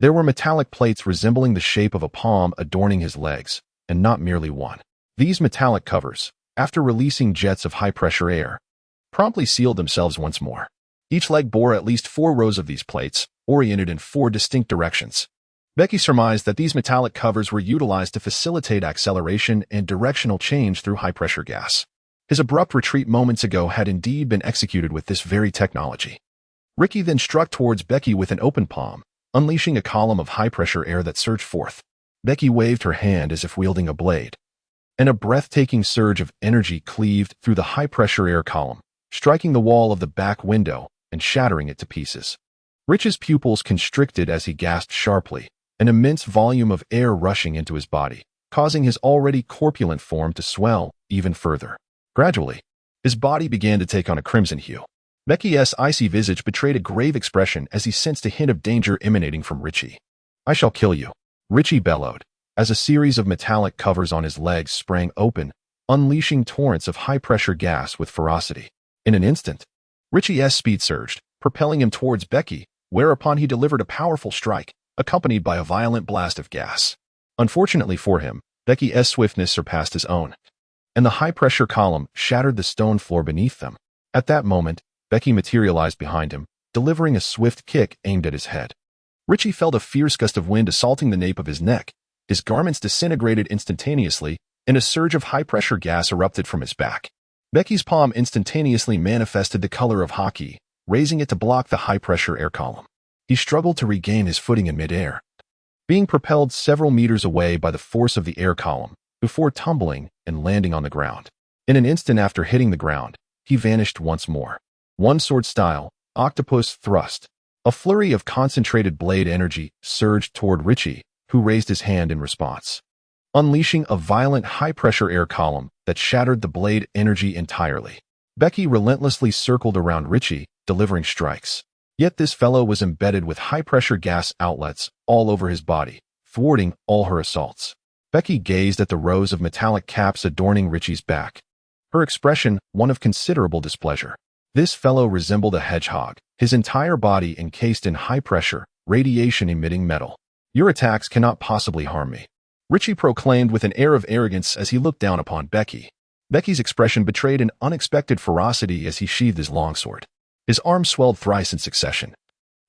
there were metallic plates resembling the shape of a palm adorning his legs, and not merely one. These metallic covers, after releasing jets of high-pressure air, promptly sealed themselves once more. Each leg bore at least 4 rows of these plates, oriented in 4 distinct directions. Becky surmised that these metallic covers were utilized to facilitate acceleration and directional change through high-pressure gas. His abrupt retreat moments ago had indeed been executed with this very technology. Ricky then struck towards Becky with an open palm, unleashing a column of high-pressure air that surged forth. Becky waved her hand as if wielding a blade, and a breathtaking surge of energy cleaved through the high-pressure air column, striking the wall of the back window and shattering it to pieces. Rich's pupils constricted as he gasped sharply, an immense volume of air rushing into his body, causing his already corpulent form to swell even further. Gradually, his body began to take on a crimson hue. Becky's icy visage betrayed a grave expression as he sensed a hint of danger emanating from Richie. "I shall kill you," Richie bellowed, as a series of metallic covers on his legs sprang open, unleashing torrents of high-pressure gas with ferocity. In an instant, Richie's speed surged, propelling him towards Becky, whereupon he delivered a powerful strike, accompanied by a violent blast of gas. Unfortunately for him, Becky's swiftness surpassed his own, and the high-pressure column shattered the stone floor beneath them. At that moment, Becky materialized behind him, delivering a swift kick aimed at his head. Richie felt a fierce gust of wind assaulting the nape of his neck. His garments disintegrated instantaneously, and a surge of high-pressure gas erupted from his back. Becky's palm instantaneously manifested the color of hockey, raising it to block the high-pressure air column. He struggled to regain his footing in midair, being propelled several meters away by the force of the air column, before tumbling and landing on the ground. In an instant after hitting the ground, he vanished once more. One sword style, octopus thrust. A flurry of concentrated blade energy surged toward Richie, who raised his hand in response, unleashing a violent high-pressure air column that shattered the blade energy entirely. Becky relentlessly circled around Richie, delivering strikes. Yet this fellow was embedded with high-pressure gas outlets all over his body, thwarting all her assaults. Becky gazed at the rows of metallic caps adorning Richie's back, her expression one of considerable displeasure. This fellow resembled a hedgehog, his entire body encased in high-pressure, radiation-emitting metal. "Your attacks cannot possibly harm me," Richie proclaimed with an air of arrogance as he looked down upon Becky. Becky's expression betrayed an unexpected ferocity as he sheathed his longsword. His arms swelled thrice in succession,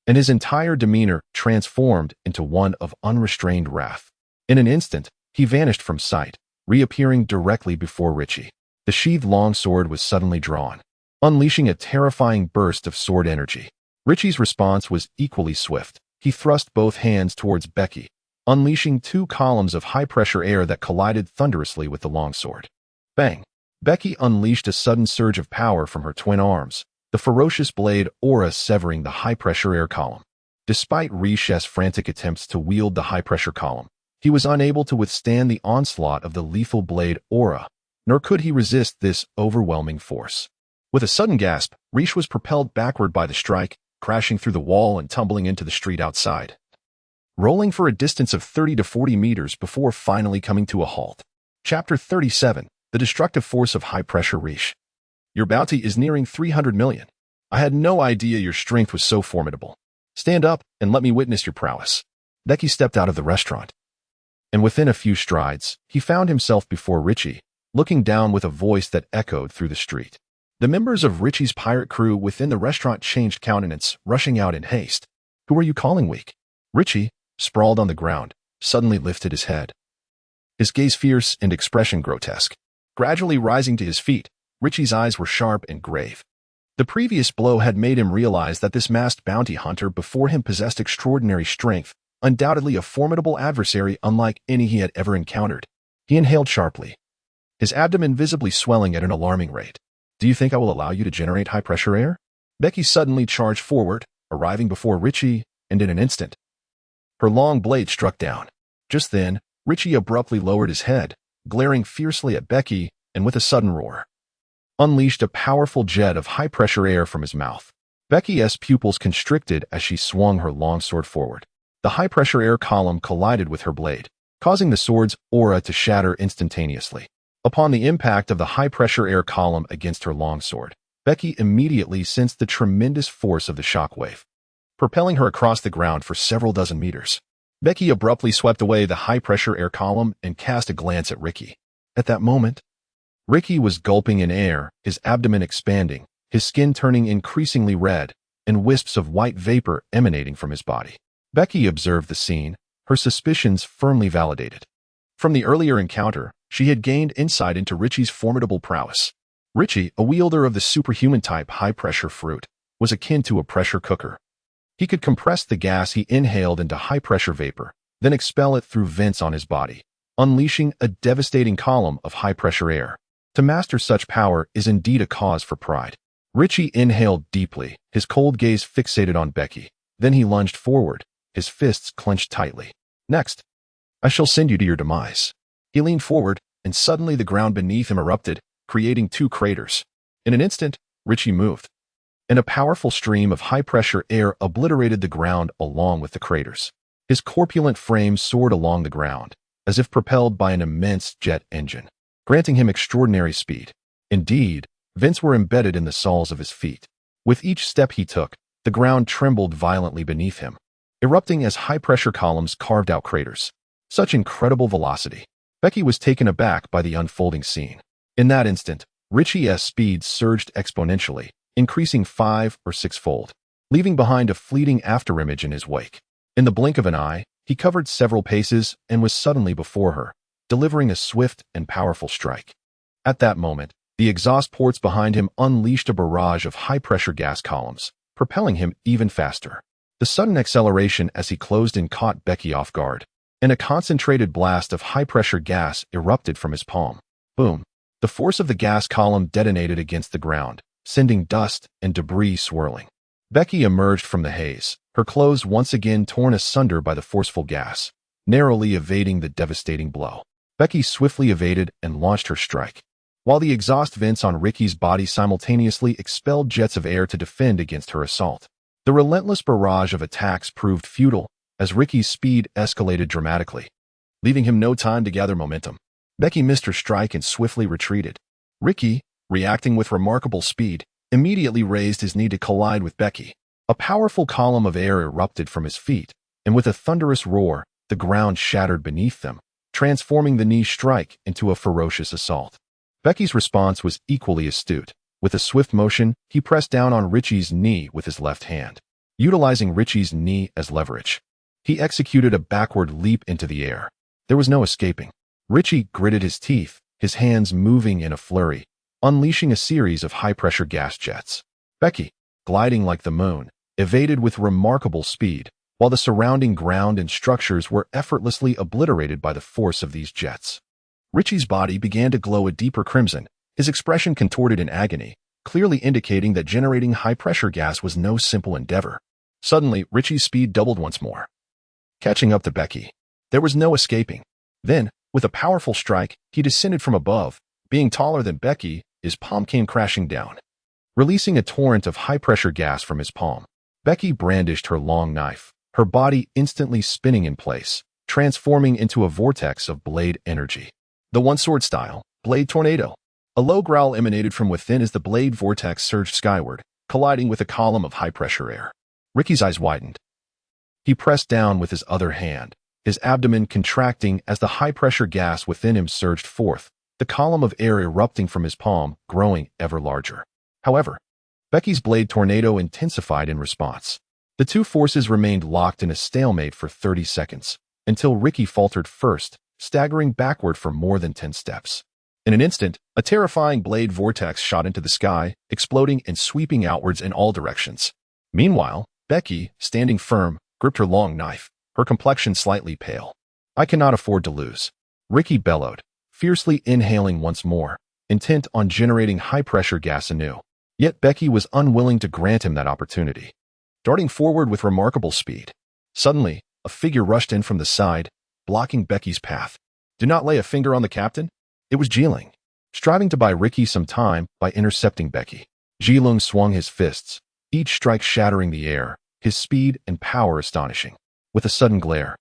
and his entire demeanor transformed into one of unrestrained wrath. In an instant, he vanished from sight, reappearing directly before Richie. The sheathed longsword was suddenly drawn, unleashing a terrifying burst of sword energy. Richie's response was equally swift. He thrust both hands towards Becky, unleashing two columns of high-pressure air that collided thunderously with the longsword. Bang! Becky unleashed a sudden surge of power from her twin arms, the ferocious blade aura severing the high-pressure air column. Despite Rich's frantic attempts to wield the high-pressure column, he was unable to withstand the onslaught of the lethal blade aura, nor could he resist this overwhelming force. With a sudden gasp, Rich was propelled backward by the strike, crashing through the wall and tumbling into the street outside, rolling for a distance of 30 to 40 meters before finally coming to a halt. Chapter 37, The Destructive Force of High-Pressure Rich. "Your bounty is nearing 300 million. I had no idea your strength was so formidable. Stand up and let me witness your prowess." Becky stepped out of the restaurant, and within a few strides, he found himself before Richie, looking down with a voice that echoed through the street. The members of Richie's pirate crew within the restaurant changed countenance, rushing out in haste. "Who are you calling weak?" Richie, sprawled on the ground, suddenly lifted his head, his gaze fierce and expression grotesque. Gradually rising to his feet, Richie's eyes were sharp and grave. The previous blow had made him realize that this masked bounty hunter before him possessed extraordinary strength, undoubtedly a formidable adversary unlike any he had ever encountered. He inhaled sharply, his abdomen visibly swelling at an alarming rate. "Do you think I will allow you to generate high-pressure air?" Becky suddenly charged forward, arriving before Richie, and in an instant, her long blade struck down. Just then, Richie abruptly lowered his head, glaring fiercely at Becky, and with a sudden roar, unleashed a powerful jet of high-pressure air from his mouth. Becky's pupils constricted as she swung her longsword forward. The high-pressure air column collided with her blade, causing the sword's aura to shatter instantaneously. Upon the impact of the high-pressure air column against her longsword, Becky immediately sensed the tremendous force of the shockwave, propelling her across the ground for several dozen meters. Becky abruptly swept away the high-pressure air column and cast a glance at Ricky. At that moment, Ricky was gulping in air, his abdomen expanding, his skin turning increasingly red, and wisps of white vapor emanating from his body. Becky observed the scene, her suspicions firmly validated. From the earlier encounter, she had gained insight into Richie's formidable prowess. Richie, a wielder of the superhuman-type high-pressure fruit, was akin to a pressure cooker. He could compress the gas he inhaled into high-pressure vapor, then expel it through vents on his body, unleashing a devastating column of high-pressure air. To master such power is indeed a cause for pride. Richie inhaled deeply, his cold gaze fixated on Becky. Then he lunged forward, his fists clenched tightly. Next, I shall send you to your demise. He leaned forward, and suddenly the ground beneath him erupted, creating two craters. In an instant, Richie moved, and a powerful stream of high-pressure air obliterated the ground along with the craters. His corpulent frame soared along the ground, as if propelled by an immense jet engine, granting him extraordinary speed. Indeed, vents were embedded in the soles of his feet. With each step he took, the ground trembled violently beneath him, erupting as high-pressure columns carved out craters. Such incredible velocity. Becky was taken aback by the unfolding scene. In that instant, Richie's speed surged exponentially, increasing 5- or 6-fold, leaving behind a fleeting afterimage in his wake. In the blink of an eye, he covered several paces and was suddenly before her, delivering a swift and powerful strike. At that moment, the exhaust ports behind him unleashed a barrage of high-pressure gas columns, propelling him even faster. The sudden acceleration as he closed in caught Becky off guard, and a concentrated blast of high-pressure gas erupted from his palm. Boom! The force of the gas column detonated against the ground, sending dust and debris swirling. Becky emerged from the haze, her clothes once again torn asunder by the forceful gas, narrowly evading the devastating blow. Becky swiftly evaded and launched her strike, while the exhaust vents on Ricky's body simultaneously expelled jets of air to defend against her assault. The relentless barrage of attacks proved futile as Ricky's speed escalated dramatically, leaving him no time to gather momentum. Becky missed her strike and swiftly retreated. Ricky, reacting with remarkable speed, immediately raised his knee to collide with Becky. A powerful column of air erupted from his feet, and with a thunderous roar, the ground shattered beneath them, transforming the knee strike into a ferocious assault. Becky's response was equally astute. With a swift motion, he pressed down on Richie's knee with his left hand, utilizing Richie's knee as leverage. He executed a backward leap into the air. There was no escaping. Richie gritted his teeth, his hands moving in a flurry, unleashing a series of high-pressure gas jets. Becky, gliding like the moon, evaded with remarkable speed, while the surrounding ground and structures were effortlessly obliterated by the force of these jets. Richie's body began to glow a deeper crimson, his expression contorted in agony, clearly indicating that generating high-pressure gas was no simple endeavor. Suddenly, Richie's speed doubled once more, catching up to Becky. There was no escaping. Then, with a powerful strike, he descended from above. Being taller than Becky, his palm came crashing down, releasing a torrent of high-pressure gas from his palm. Becky brandished her long knife, her body instantly spinning in place, transforming into a vortex of blade energy. The one-sword style, blade tornado. A low growl emanated from within as the blade vortex surged skyward, colliding with a column of high-pressure air. Ricky's eyes widened. He pressed down with his other hand, his abdomen contracting as the high-pressure gas within him surged forth, the column of air erupting from his palm, growing ever larger. However, Becky's blade tornado intensified in response. The two forces remained locked in a stalemate for 30 seconds, until Ricky faltered first, staggering backward for more than 10 steps. In an instant, a terrifying blade vortex shot into the sky, exploding and sweeping outwards in all directions. Meanwhile, Becky, standing firm, gripped her long knife, her complexion slightly pale. I cannot afford to lose. Ricky bellowed, fiercely inhaling once more, intent on generating high-pressure gas anew. Yet Becky was unwilling to grant him that opportunity. Darting forward with remarkable speed. Suddenly, a figure rushed in from the side, blocking Becky's path. Do not lay a finger on the captain. It was Jiling, striving to buy Ricky some time by intercepting Becky. Jilung swung his fists, each strike shattering the air, his speed and power astonishing. With a sudden glare,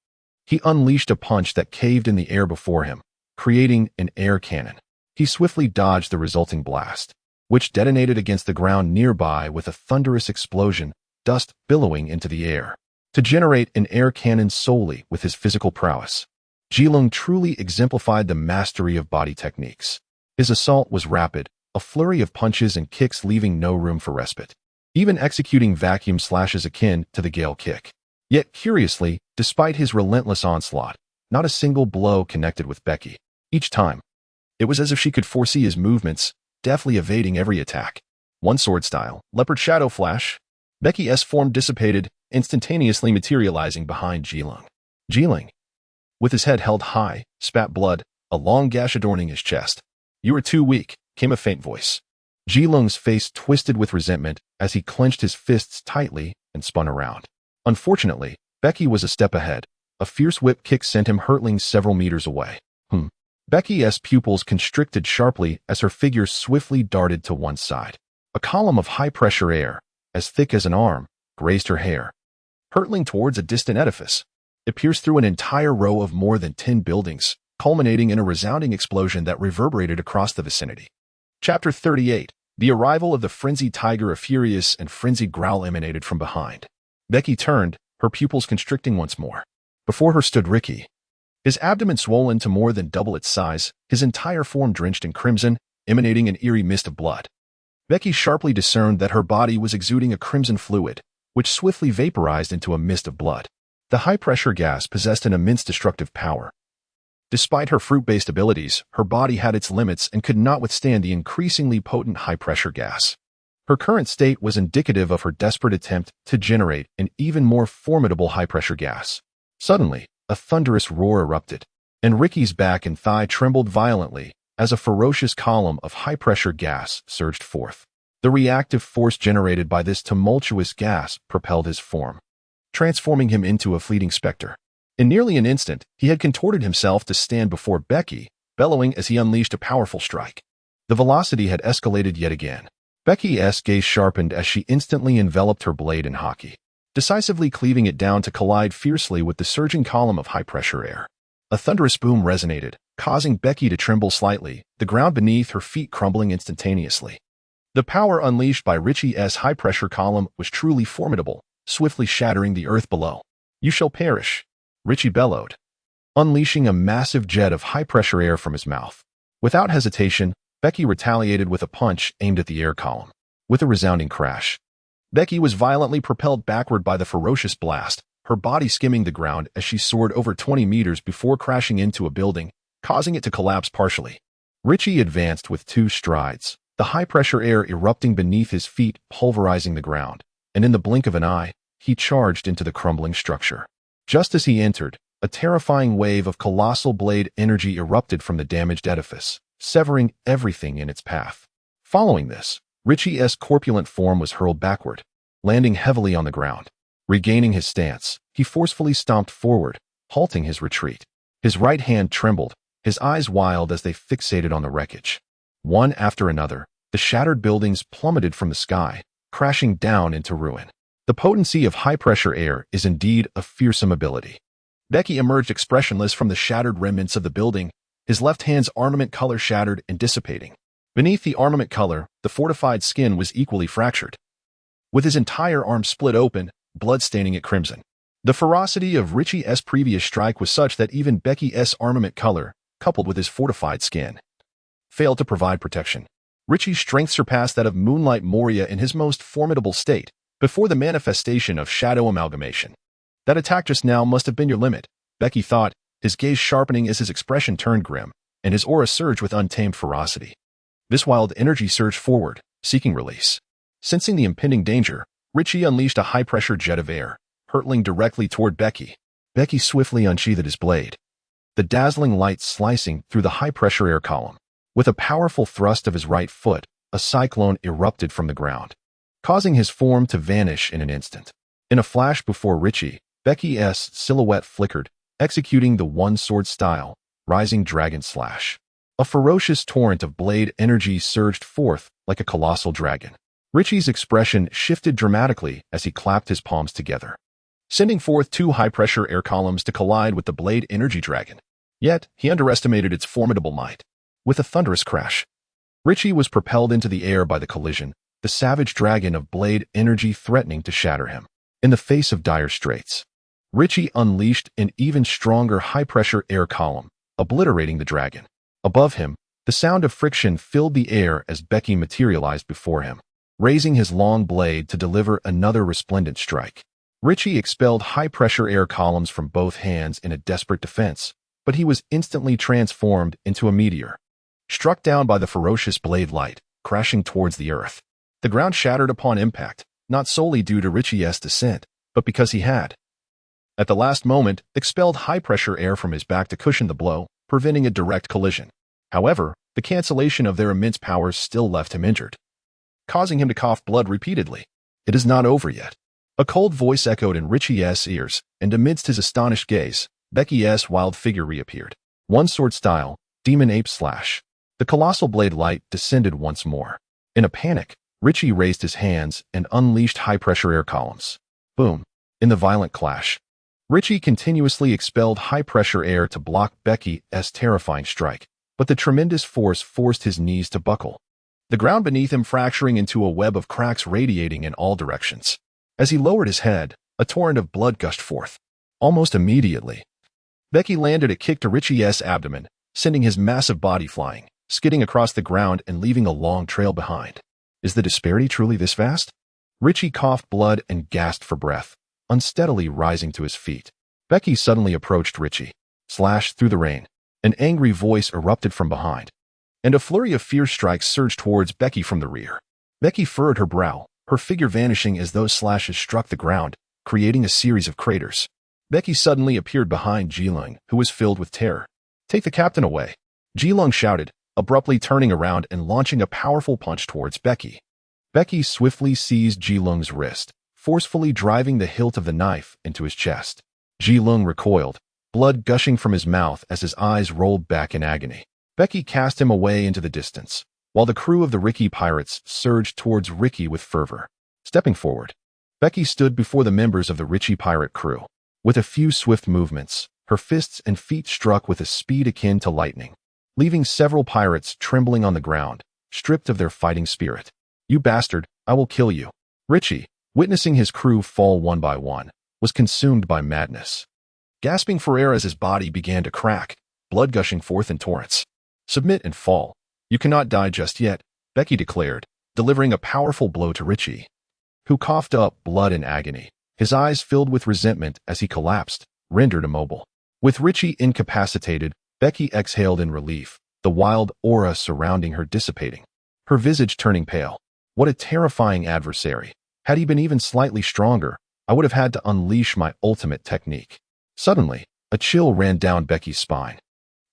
he unleashed a punch that caved in the air before him, creating an air cannon. He swiftly dodged the resulting blast, which detonated against the ground nearby with a thunderous explosion, dust billowing into the air. To generate an air cannon solely with his physical prowess, Jilung truly exemplified the mastery of body techniques. His assault was rapid, a flurry of punches and kicks leaving no room for respite, even executing vacuum slashes akin to the Gale kick. Yet, curiously, despite his relentless onslaught, not a single blow connected with Becky. Each time, it was as if she could foresee his movements, deftly evading every attack. One sword style, leopard shadow flash. Becky's form dissipated, instantaneously materializing behind Jilung. Jilung, with his head held high, spat blood, a long gash adorning his chest. "You are too weak," came a faint voice. Jilung's face twisted with resentment as he clenched his fists tightly and spun around. Unfortunately, Becky was a step ahead. A fierce whip kick sent him hurtling several meters away. Becky's pupils constricted sharply as her figure swiftly darted to one side. A column of high-pressure air, as thick as an arm, grazed her hair, hurtling towards a distant edifice. It pierced through an entire row of more than 10 buildings, culminating in a resounding explosion that reverberated across the vicinity. Chapter 38. The arrival of the frenzied tiger. A furious and frenzied growl emanated from behind. Becky turned, her pupils constricting once more. Before her stood Ricky. His abdomen swollen to more than double its size, his entire form drenched in crimson, emanating an eerie mist of blood. Becky sharply discerned that her body was exuding a crimson fluid, which swiftly vaporized into a mist of blood. The high-pressure gas possessed an immense destructive power. Despite her fruit-based abilities, her body had its limits and could not withstand the increasingly potent high-pressure gas. Her current state was indicative of her desperate attempt to generate an even more formidable high-pressure gas. Suddenly, a thunderous roar erupted, and Ricky's back and thigh trembled violently as a ferocious column of high-pressure gas surged forth. The reactive force generated by this tumultuous gas propelled his form, transforming him into a fleeting specter. In nearly an instant, he had contorted himself to stand before Becky, bellowing as he unleashed a powerful strike. The velocity had escalated yet again. Becky's gaze sharpened as she instantly enveloped her blade in hockey, decisively cleaving it down to collide fiercely with the surging column of high-pressure air. A thunderous boom resonated, causing Becky to tremble slightly, the ground beneath her feet crumbling instantaneously. The power unleashed by Richie's high-pressure column was truly formidable, swiftly shattering the earth below. "You shall perish," Richie bellowed, unleashing a massive jet of high-pressure air from his mouth. Without hesitation, Becky retaliated with a punch aimed at the air column. With a resounding crash, Becky was violently propelled backward by the ferocious blast, her body skimming the ground as she soared over 20 meters before crashing into a building, causing it to collapse partially. Richie advanced with 2 strides, the high-pressure air erupting beneath his feet, pulverizing the ground, and in the blink of an eye, he charged into the crumbling structure. Just as he entered, a terrifying wave of colossal blade energy erupted from the damaged edifice, severing everything in its path. Following this, Richie's corpulent form was hurled backward, landing heavily on the ground. Regaining his stance, he forcefully stomped forward, halting his retreat. His right hand trembled, his eyes wild as they fixated on the wreckage. One after another, the shattered buildings plummeted from the sky, crashing down into ruin. The potency of high-pressure air is indeed a fearsome ability. Becky emerged expressionless from the shattered remnants of the building, his left hand's armament color shattered and dissipating. Beneath the armament color, the fortified skin was equally fractured, with his entire arm split open, blood staining it crimson. The ferocity of Richie's previous strike was such that even Becky's armament color, coupled with his fortified skin, failed to provide protection. Richie's strength surpassed that of Moonlight Moria in his most formidable state, before the manifestation of Shadow Amalgamation. That attack just now must have been your limit, Becky thought, his gaze sharpening as his expression turned grim, and his aura surged with untamed ferocity. This wild energy surged forward, seeking release. Sensing the impending danger, Richie unleashed a high-pressure jet of air, hurtling directly toward Becky. Becky swiftly unsheathed his blade, the dazzling light slicing through the high-pressure air column. With a powerful thrust of his right foot, a cyclone erupted from the ground, causing his form to vanish in an instant. In a flash before Richie, Becky's silhouette flickered, executing the one-sword style, Rising Dragon Slash. A ferocious torrent of blade energy surged forth like a colossal dragon. Richie's expression shifted dramatically as he clapped his palms together, sending forth 2 high-pressure air columns to collide with the blade energy dragon. Yet, he underestimated its formidable might. With a thunderous crash, Richie was propelled into the air by the collision, the savage dragon of blade energy threatening to shatter him. In the face of dire straits, Richie unleashed an even stronger high-pressure air column, obliterating the dragon. Above him, the sound of friction filled the air as Becky materialized before him, raising his long blade to deliver another resplendent strike. Richie expelled high-pressure air columns from both hands in a desperate defense, but he was instantly transformed into a meteor, struck down by the ferocious blade light, crashing towards the earth. The ground shattered upon impact, not solely due to Richie's descent, but because he had, at the last moment, expelled high-pressure air from his back to cushion the blow, preventing a direct collision. However, the cancellation of their immense powers still left him injured, causing him to cough blood repeatedly. It is not over yet. A cold voice echoed in Richie's ears, and amidst his astonished gaze, Becky's wild figure reappeared. One sword style, demon ape slash. The colossal blade light descended once more. In a panic, Richie raised his hands and unleashed high-pressure air columns. Boom. In the violent clash, Richie continuously expelled high-pressure air to block Becky's terrifying strike, but the tremendous force forced his knees to buckle, the ground beneath him fracturing into a web of cracks radiating in all directions. As he lowered his head, a torrent of blood gushed forth. Almost immediately, Becky landed a kick to Richie's abdomen, sending his massive body flying, skidding across the ground and leaving a long trail behind. Is the disparity truly this vast? Richie coughed blood and gasped for breath, unsteadily rising to his feet. Becky suddenly approached Richie, slashed through the rain. An angry voice erupted from behind, and a flurry of fierce strikes surged towards Becky from the rear. Becky furrowed her brow, her figure vanishing as those slashes struck the ground, creating a series of craters. Becky suddenly appeared behind Jilung, who was filled with terror. "Take the captain away," Jilung shouted, abruptly turning around and launching a powerful punch towards Becky. Becky swiftly seized Jilung's wrist, forcefully driving the hilt of the knife into his chest. Jilung recoiled, blood gushing from his mouth as his eyes rolled back in agony. Becky cast him away into the distance, while the crew of the Ricky pirates surged towards Ricky with fervor. Stepping forward, Becky stood before the members of the Richie pirate crew. With a few swift movements, her fists and feet struck with a speed akin to lightning, leaving several pirates trembling on the ground, stripped of their fighting spirit. "You bastard, I will kill you." Richie, witnessing his crew fall one by one, was consumed by madness, gasping for air as his body began to crack, blood gushing forth in torrents. "Submit and fall. You cannot die just yet," Becky declared, delivering a powerful blow to Richie, who coughed up blood in agony, his eyes filled with resentment as he collapsed, rendered immobile. With Richie incapacitated, Becky exhaled in relief, the wild aura surrounding her dissipating, her visage turning pale. What a terrifying adversary. Had he been even slightly stronger, I would have had to unleash my ultimate technique. Suddenly, a chill ran down Becky's spine,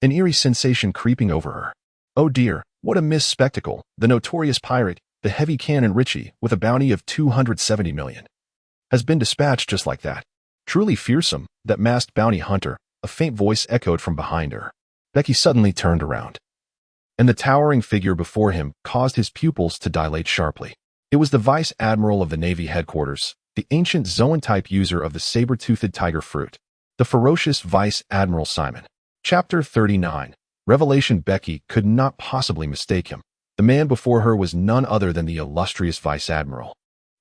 an eerie sensation creeping over her. Oh dear, what a missed spectacle. The notorious pirate, the heavy cannon Richie, with a bounty of 270 million, has been dispatched just like that. Truly fearsome, that masked bounty hunter, a faint voice echoed from behind her. Becky suddenly turned around, and the towering figure before him caused his pupils to dilate sharply. It was the Vice Admiral of the Navy headquarters, the ancient Zoan-type user of the saber-toothed tiger fruit, the ferocious Vice Admiral Simon. Chapter 39. Revelation. Becky could not possibly mistake him. The man before her was none other than the illustrious Vice Admiral,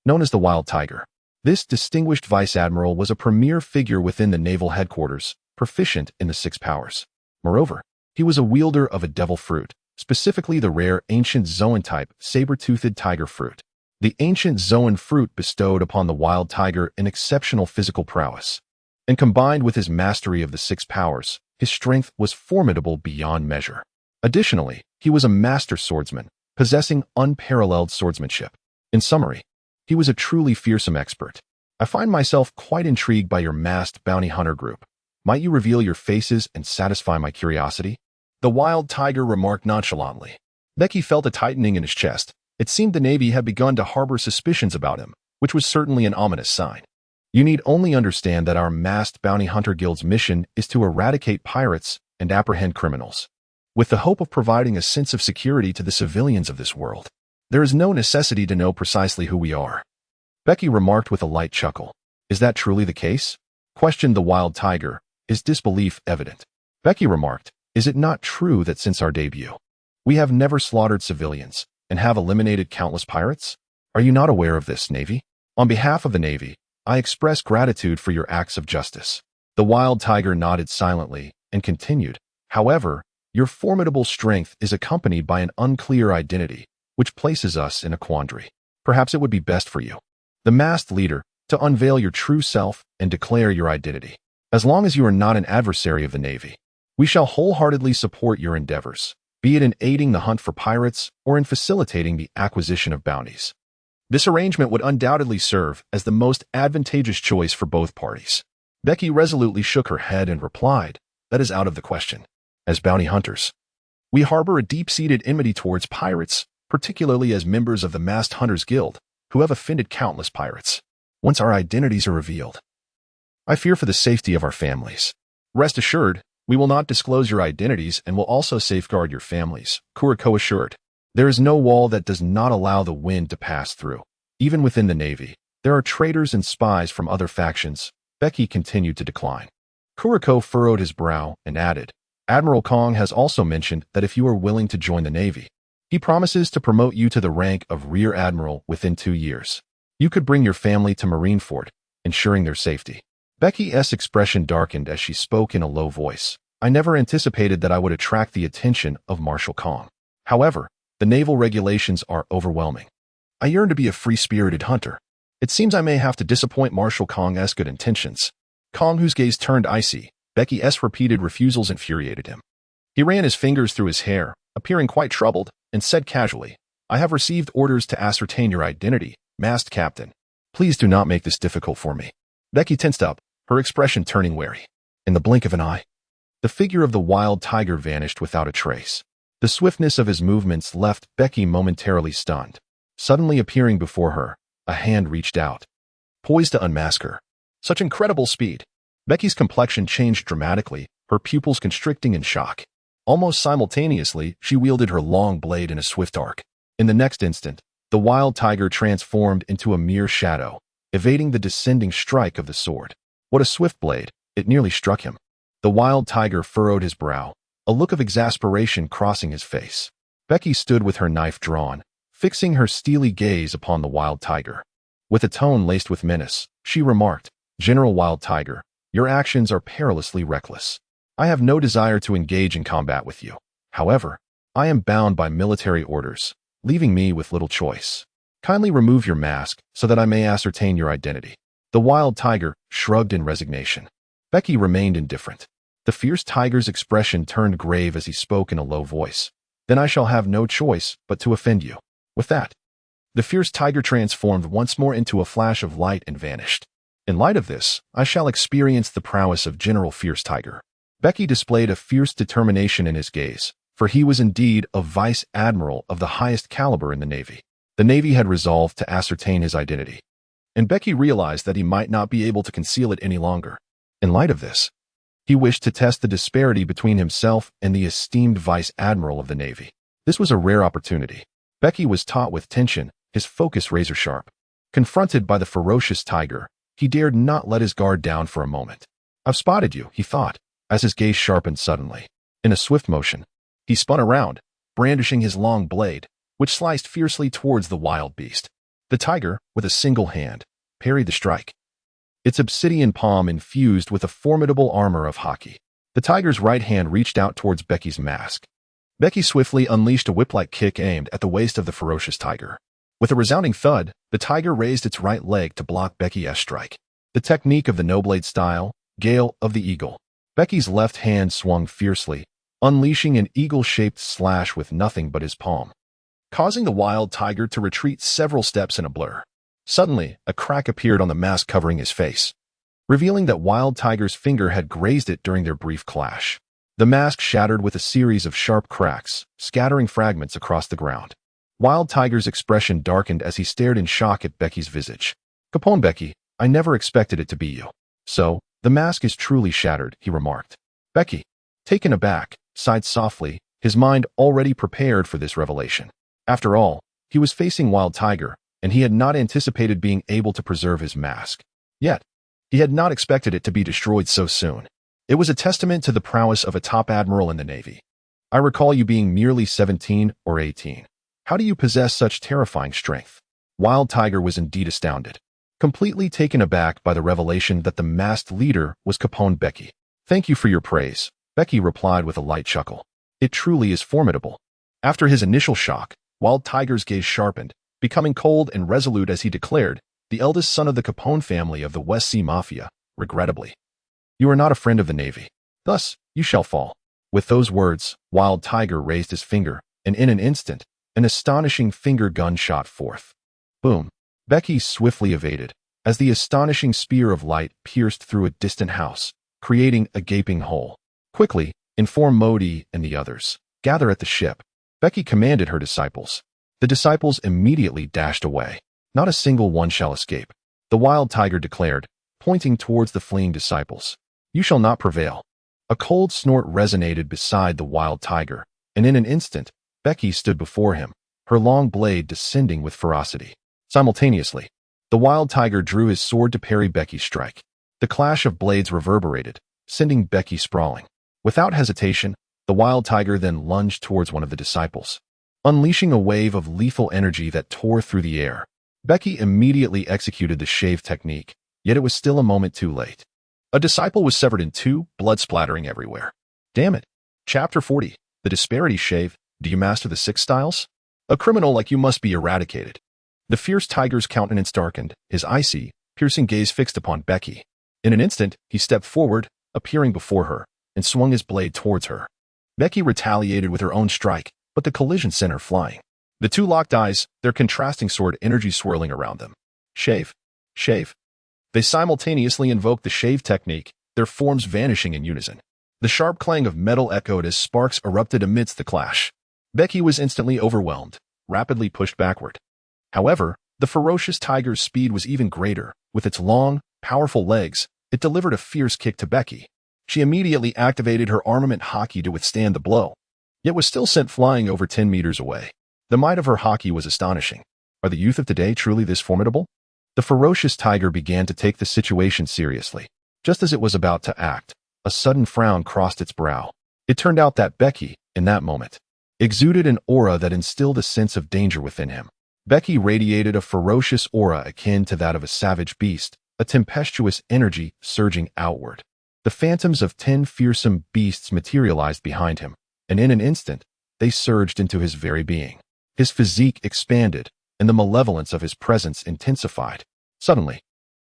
known as the Wild Tiger. This distinguished Vice Admiral was a premier figure within the naval headquarters, proficient in the six powers. Moreover, he was a wielder of a devil fruit, specifically the rare ancient Zoan-type saber-toothed tiger fruit. The ancient Zoan fruit bestowed upon the Wild Tiger an exceptional physical prowess, and combined with his mastery of the six powers, his strength was formidable beyond measure. Additionally, he was a master swordsman, possessing unparalleled swordsmanship. In summary, he was a truly fearsome expert. I find myself quite intrigued by your masked bounty hunter group. Might you reveal your faces and satisfy my curiosity? The Wild Tiger remarked nonchalantly. Becky felt a tightening in his chest. It seemed the Navy had begun to harbor suspicions about him, which was certainly an ominous sign. You need only understand that our masked bounty hunter guild's mission is to eradicate pirates and apprehend criminals, with the hope of providing a sense of security to the civilians of this world. There is no necessity to know precisely who we are. Becky remarked with a light chuckle. Is that truly the case? Questioned the Wild Tiger, his disbelief evident. Becky remarked, is it not true that since our debut, we have never slaughtered civilians and have eliminated countless pirates? Are you not aware of this, Navy? On behalf of the Navy, I express gratitude for your acts of justice. The Wild Tiger nodded silently and continued, however, your formidable strength is accompanied by an unclear identity, which places us in a quandary. Perhaps it would be best for you. The masked leader, to unveil your true self and declare your identity. As long as you are not an adversary of the Navy, we shall wholeheartedly support your endeavors, be it in aiding the hunt for pirates or in facilitating the acquisition of bounties. This arrangement would undoubtedly serve as the most advantageous choice for both parties. Becky resolutely shook her head and replied, "That is out of the question. As bounty hunters, we harbor a deep-seated enmity towards pirates, particularly as members of the Masked Hunters Guild, who have offended countless pirates. Once our identities are revealed, I fear for the safety of our families. Rest assured, we will not disclose your identities and will also safeguard your families," Kuriko assured. "There is no wall that does not allow the wind to pass through. Even within the Navy, there are traitors and spies from other factions." Becky continued to decline. Kuriko furrowed his brow and added, "Admiral Kong has also mentioned that if you are willing to join the Navy, he promises to promote you to the rank of Rear Admiral within 2 years. You could bring your family to Marineford, ensuring their safety." Becky's expression darkened as she spoke in a low voice. "I never anticipated that I would attract the attention of Marshal Kong. However, the naval regulations are overwhelming. I yearn to be a free-spirited hunter. It seems I may have to disappoint Marshal Kong's good intentions." Kong, whose gaze turned icy, Becky's repeated refusals infuriated him. He ran his fingers through his hair, appearing quite troubled, and said casually, "I have received orders to ascertain your identity, masked captain. Please do not make this difficult for me." Becky tensed up, her expression turning wary. In the blink of an eye, the figure of the wild tiger vanished without a trace. The swiftness of his movements left Becky momentarily stunned. Suddenly appearing before her, a hand reached out, poised to unmask her. Such incredible speed! Becky's complexion changed dramatically, her pupils constricting in shock. Almost simultaneously, she wielded her long blade in a swift arc. In the next instant, the wild tiger transformed into a mere shadow, evading the descending strike of the sword. What a swift blade! It nearly struck him. The wild tiger furrowed his brow, a look of exasperation crossing his face. Becky stood with her knife drawn, fixing her steely gaze upon the wild tiger. With a tone laced with menace, she remarked, "General Wild Tiger, your actions are perilously reckless. I have no desire to engage in combat with you. However, I am bound by military orders, leaving me with little choice. Kindly remove your mask so that I may ascertain your identity." The wild tiger shrugged in resignation. Becky remained indifferent. The fierce tiger's expression turned grave as he spoke in a low voice. "Then I shall have no choice but to offend you." With that, the fierce tiger transformed once more into a flash of light and vanished. "In light of this, I shall experience the prowess of General Fierce Tiger." Becky displayed a fierce determination in his gaze, for he was indeed a vice admiral of the highest caliber in the Navy. The Navy had resolved to ascertain his identity, and Becky realized that he might not be able to conceal it any longer. In light of this, he wished to test the disparity between himself and the esteemed vice admiral of the Navy. This was a rare opportunity. Becky was taut with tension, his focus razor-sharp. Confronted by the ferocious tiger, he dared not let his guard down for a moment. "I've spotted you," he thought, as his gaze sharpened suddenly. In a swift motion, he spun around, brandishing his long blade, which sliced fiercely towards the wild beast. The tiger, with a single hand, parried the strike, its obsidian palm infused with a formidable armor of hockey. The tiger's right hand reached out towards Becky's mask. Becky swiftly unleashed a whip-like kick aimed at the waist of the ferocious tiger. With a resounding thud, the tiger raised its right leg to block Becky's strike. The technique of the no-blade style, Gale of the Eagle. Becky's left hand swung fiercely, unleashing an eagle-shaped slash with nothing but his palm, causing the wild tiger to retreat several steps in a blur. Suddenly, a crack appeared on the mask covering his face, revealing that Wild Tiger's finger had grazed it during their brief clash. The mask shattered with a series of sharp cracks, scattering fragments across the ground. Wild Tiger's expression darkened as he stared in shock at Becky's visage. "Caponebeque, I never expected it to be you." "So, the mask is truly shattered," he remarked. Becky, taken aback, sighed softly, his mind already prepared for this revelation. After all, he was facing Wild Tiger, and he had not anticipated being able to preserve his mask. Yet, he had not expected it to be destroyed so soon. It was a testament to the prowess of a top admiral in the Navy. "I recall you being merely 17 or 18. How do you possess such terrifying strength?" Wild Tiger was indeed astounded, completely taken aback by the revelation that the masked leader was Capone Bege. "Thank you for your praise," Becky replied with a light chuckle. "It truly is formidable." After his initial shock, Wild Tiger's gaze sharpened, becoming cold and resolute as he declared, the eldest son of the Capone family of the West Sea Mafia, regrettably. You are not a friend of the Navy. Thus, you shall fall. With those words, Wild Tiger raised his finger, and in an instant, an astonishing finger gun shot forth. Boom. Becky swiftly evaded, as the astonishing spear of light pierced through a distant house, creating a gaping hole. Quickly, inform Modi and the others. Gather at the ship. Becky commanded her disciples. The disciples immediately dashed away. Not a single one shall escape. The Wild Tiger declared, pointing towards the fleeing disciples. You shall not prevail. A cold snort resonated beside the Wild Tiger, and in an instant, Becky stood before him, her long blade descending with ferocity. Simultaneously, the Wild Tiger drew his sword to parry Becky's strike. The clash of blades reverberated, sending Becky sprawling. Without hesitation, the Wild Tiger then lunged towards one of the disciples, unleashing a wave of lethal energy that tore through the air. Becky immediately executed the shave technique, yet it was still a moment too late. A disciple was severed in two, blood splattering everywhere. Damn it. Chapter 40. The Disparity Shave. Do you master the 6 styles? A criminal like you must be eradicated. The fierce tiger's countenance darkened, his icy, piercing gaze fixed upon Becky. In an instant, he stepped forward, appearing before her, and swung his blade towards her. Becky retaliated with her own strike, but the collision sent her flying. The two locked eyes, their contrasting sword energy swirling around them. Shave. Shave. They simultaneously invoked the shave technique, their forms vanishing in unison. The sharp clang of metal echoed as sparks erupted amidst the clash. Becky was instantly overwhelmed, rapidly pushed backward. However, the ferocious tiger's speed was even greater. With its long, powerful legs, it delivered a fierce kick to Becky. She immediately activated her armament hockey to withstand the blow, yet was still sent flying over 10 meters away. The might of her hockey was astonishing. Are the youth of today truly this formidable? The ferocious tiger began to take the situation seriously. Just as it was about to act, a sudden frown crossed its brow. It turned out that Becky, in that moment, exuded an aura that instilled a sense of danger within him. Becky radiated a ferocious aura akin to that of a savage beast, a tempestuous energy surging outward. The phantoms of 10 fearsome beasts materialized behind him, and in an instant, they surged into his very being. His physique expanded, and the malevolence of his presence intensified. Suddenly,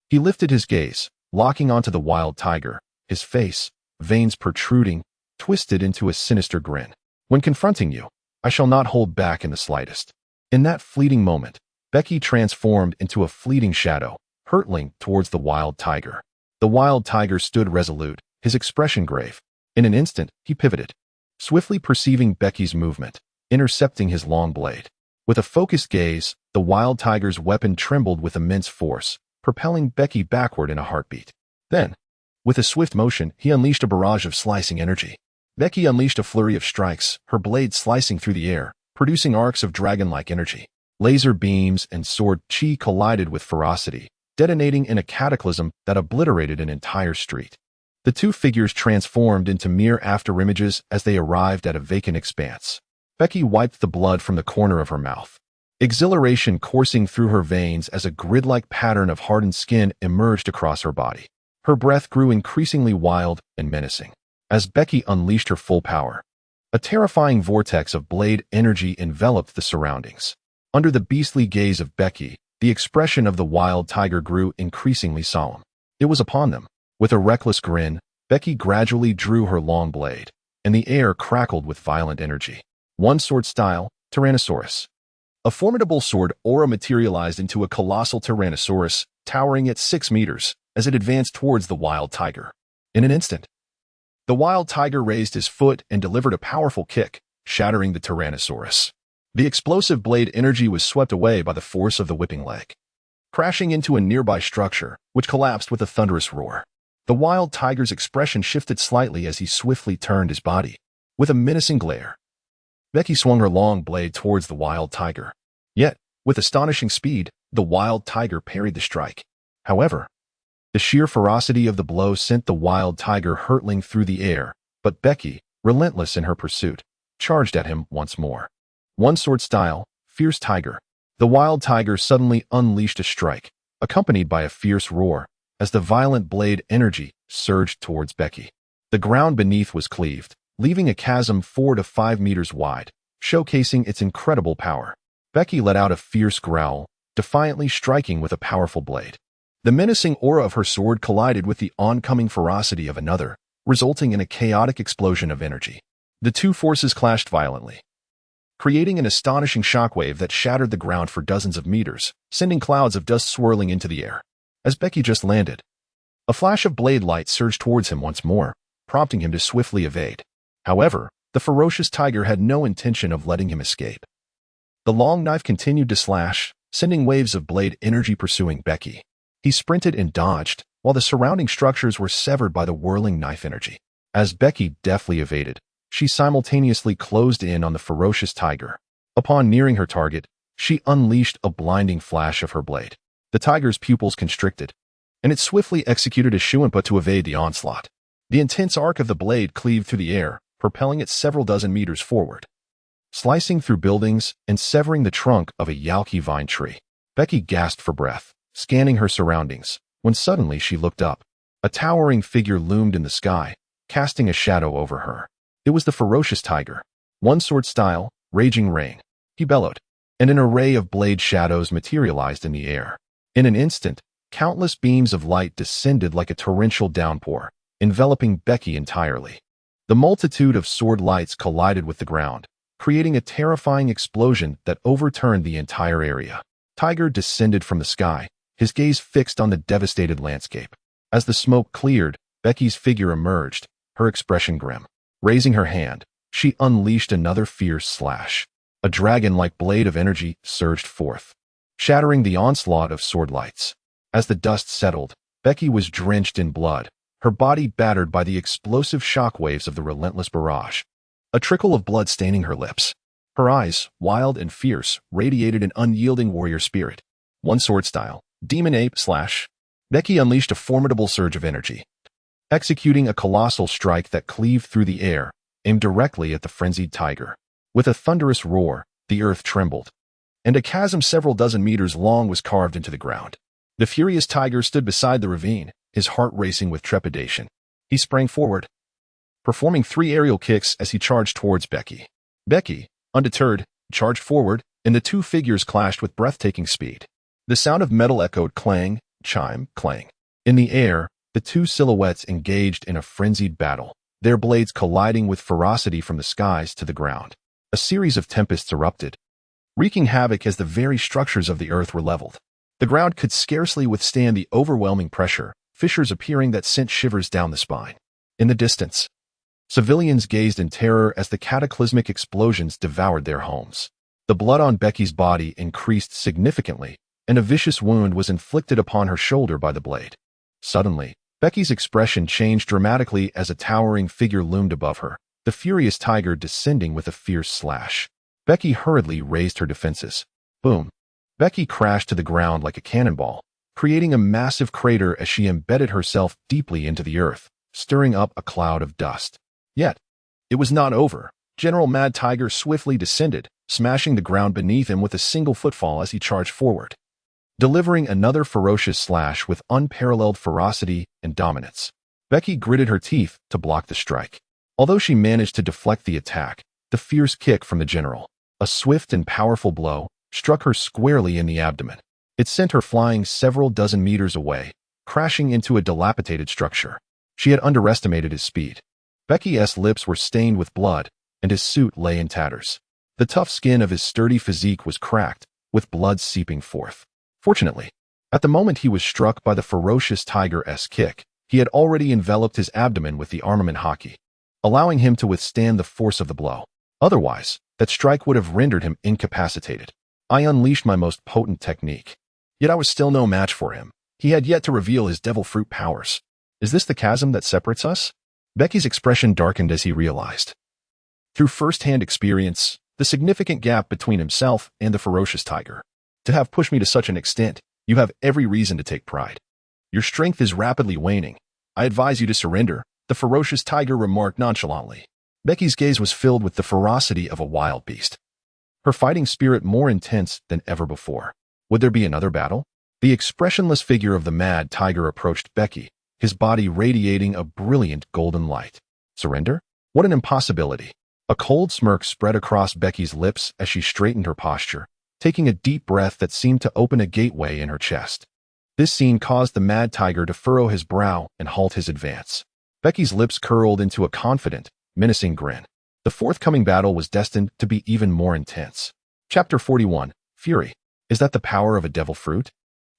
he lifted his gaze, locking onto the Wild Tiger, his face, veins protruding, twisted into a sinister grin. When confronting you, I shall not hold back in the slightest. In that fleeting moment, Becky transformed into a fleeting shadow, hurtling towards the Wild Tiger. The Wild Tiger stood resolute, his expression grave. In an instant, he pivoted, swiftly perceiving Becky's movement, intercepting his long blade. With a focused gaze, the Wild Tiger's weapon trembled with immense force, propelling Becky backward in a heartbeat. Then, with a swift motion, he unleashed a barrage of slicing energy. Becky unleashed a flurry of strikes, her blade slicing through the air, producing arcs of dragon-like energy. Laser beams and sword chi collided with ferocity, detonating in a cataclysm that obliterated an entire street. The two figures transformed into mere afterimages as they arrived at a vacant expanse. Becky wiped the blood from the corner of her mouth, exhilaration coursing through her veins as a grid-like pattern of hardened skin emerged across her body. Her breath grew increasingly wild and menacing. As Becky unleashed her full power, a terrifying vortex of blade energy enveloped the surroundings. Under the beastly gaze of Becky, the expression of the Wild Tiger grew increasingly solemn. It was upon them. With a reckless grin, Becky gradually drew her long blade, and the air crackled with violent energy. One sword style, Tyrannosaurus. A formidable sword aura materialized into a colossal Tyrannosaurus, towering at 6 meters, as it advanced towards the Wild Tiger. In an instant, the Wild Tiger raised his foot and delivered a powerful kick, shattering the Tyrannosaurus. The explosive blade energy was swept away by the force of the whipping leg, crashing into a nearby structure, which collapsed with a thunderous roar. The Wild Tiger's expression shifted slightly as he swiftly turned his body. With a menacing glare, Becky swung her long blade towards the Wild Tiger. Yet, with astonishing speed, the Wild Tiger parried the strike. However, the sheer ferocity of the blow sent the Wild Tiger hurtling through the air, but Becky, relentless in her pursuit, charged at him once more. One sword style, Fierce Tiger. The Wild Tiger suddenly unleashed a strike, accompanied by a fierce roar, as the violent blade energy surged towards Becky. The ground beneath was cleaved, leaving a chasm 4 to 5 meters wide, showcasing its incredible power. Becky let out a fierce growl, defiantly striking with a powerful blade. The menacing aura of her sword collided with the oncoming ferocity of another, resulting in a chaotic explosion of energy. The two forces clashed violently, creating an astonishing shockwave that shattered the ground for dozens of meters, sending clouds of dust swirling into the air. As Becky just landed, a flash of blade light surged towards him once more, prompting him to swiftly evade. However, the ferocious tiger had no intention of letting him escape. The long knife continued to slash, sending waves of blade energy pursuing Becky. He sprinted and dodged, while the surrounding structures were severed by the whirling knife energy. As Becky deftly evaded, she simultaneously closed in on the ferocious tiger. Upon nearing her target, she unleashed a blinding flash of her blade. The tiger's pupils constricted, and it swiftly executed a shuanpa to evade the onslaught. The intense arc of the blade cleaved through the air, propelling it several dozen meters forward, slicing through buildings and severing the trunk of a yalki vine tree. Becky gasped for breath, scanning her surroundings, when suddenly she looked up. A towering figure loomed in the sky, casting a shadow over her. It was the ferocious tiger. One sword style, raging rain. He bellowed, and an array of blade shadows materialized in the air. In an instant, countless beams of light descended like a torrential downpour, enveloping Becky entirely. The multitude of sword lights collided with the ground, creating a terrifying explosion that overturned the entire area. Tiger descended from the sky, his gaze fixed on the devastated landscape. As the smoke cleared, Becky's figure emerged, her expression grim. Raising her hand, she unleashed another fierce slash. A dragon-like blade of energy surged forth, shattering the onslaught of sword lights. As the dust settled, Becky was drenched in blood, her body battered by the explosive shockwaves of the relentless barrage. A trickle of blood staining her lips. Her eyes, wild and fierce, radiated an unyielding warrior spirit. One sword style, demon ape slash. Becky unleashed a formidable surge of energy, executing a colossal strike that cleaved through the air, aimed directly at the frenzied tiger. With a thunderous roar, the earth trembled, and a chasm several dozen meters long was carved into the ground. The furious tiger stood beside the ravine, his heart racing with trepidation. He sprang forward, performing 3 aerial kicks as he charged towards Becky. Becky, undeterred, charged forward, and the two figures clashed with breathtaking speed. The sound of metal echoed clang, chime, clang. In the air, the two silhouettes engaged in a frenzied battle, their blades colliding with ferocity from the skies to the ground. A series of tempests erupted, wreaking havoc as the very structures of the earth were leveled. The ground could scarcely withstand the overwhelming pressure, fissures appearing that sent shivers down the spine. In the distance, civilians gazed in terror as the cataclysmic explosions devoured their homes. The blood on Becky's body increased significantly, and a vicious wound was inflicted upon her shoulder by the blade. Suddenly, Becky's expression changed dramatically as a towering figure loomed above her, the furious tiger descending with a fierce slash. Becky hurriedly raised her defenses. Boom! Becky crashed to the ground like a cannonball, creating a massive crater as she embedded herself deeply into the earth, stirring up a cloud of dust. Yet, it was not over. General Mad Tiger swiftly descended, smashing the ground beneath him with a single footfall as he charged forward, delivering another ferocious slash with unparalleled ferocity and dominance. Becky gritted her teeth to block the strike. Although she managed to deflect the attack, the fierce kick from the general, a swift and powerful blow, struck her squarely in the abdomen. It sent her flying several dozen meters away, crashing into a dilapidated structure. She had underestimated his speed. Becky's lips were stained with blood, and his suit lay in tatters. The tough skin of his sturdy physique was cracked, with blood seeping forth. Fortunately, at the moment he was struck by the ferocious tiger's kick, he had already enveloped his abdomen with the armament hockey, allowing him to withstand the force of the blow. Otherwise, that strike would have rendered him incapacitated. I unleashed my most potent technique. Yet I was still no match for him. He had yet to reveal his devil fruit powers. Is this the chasm that separates us? Becky's expression darkened as he realized, through first-hand experience, the significant gap between himself and the ferocious tiger. To have pushed me to such an extent, you have every reason to take pride. Your strength is rapidly waning. I advise you to surrender, the ferocious tiger remarked nonchalantly. Becky's gaze was filled with the ferocity of a wild beast, her fighting spirit more intense than ever before. Would there be another battle? The expressionless figure of the mad tiger approached Becky, his body radiating a brilliant golden light. Surrender? What an impossibility. A cold smirk spread across Becky's lips as she straightened her posture, taking a deep breath that seemed to open a gateway in her chest. This scene caused the mad tiger to furrow his brow and halt his advance. Becky's lips curled into a confident, menacing grin. The forthcoming battle was destined to be even more intense. Chapter 41. Fury. Is that the power of a devil fruit?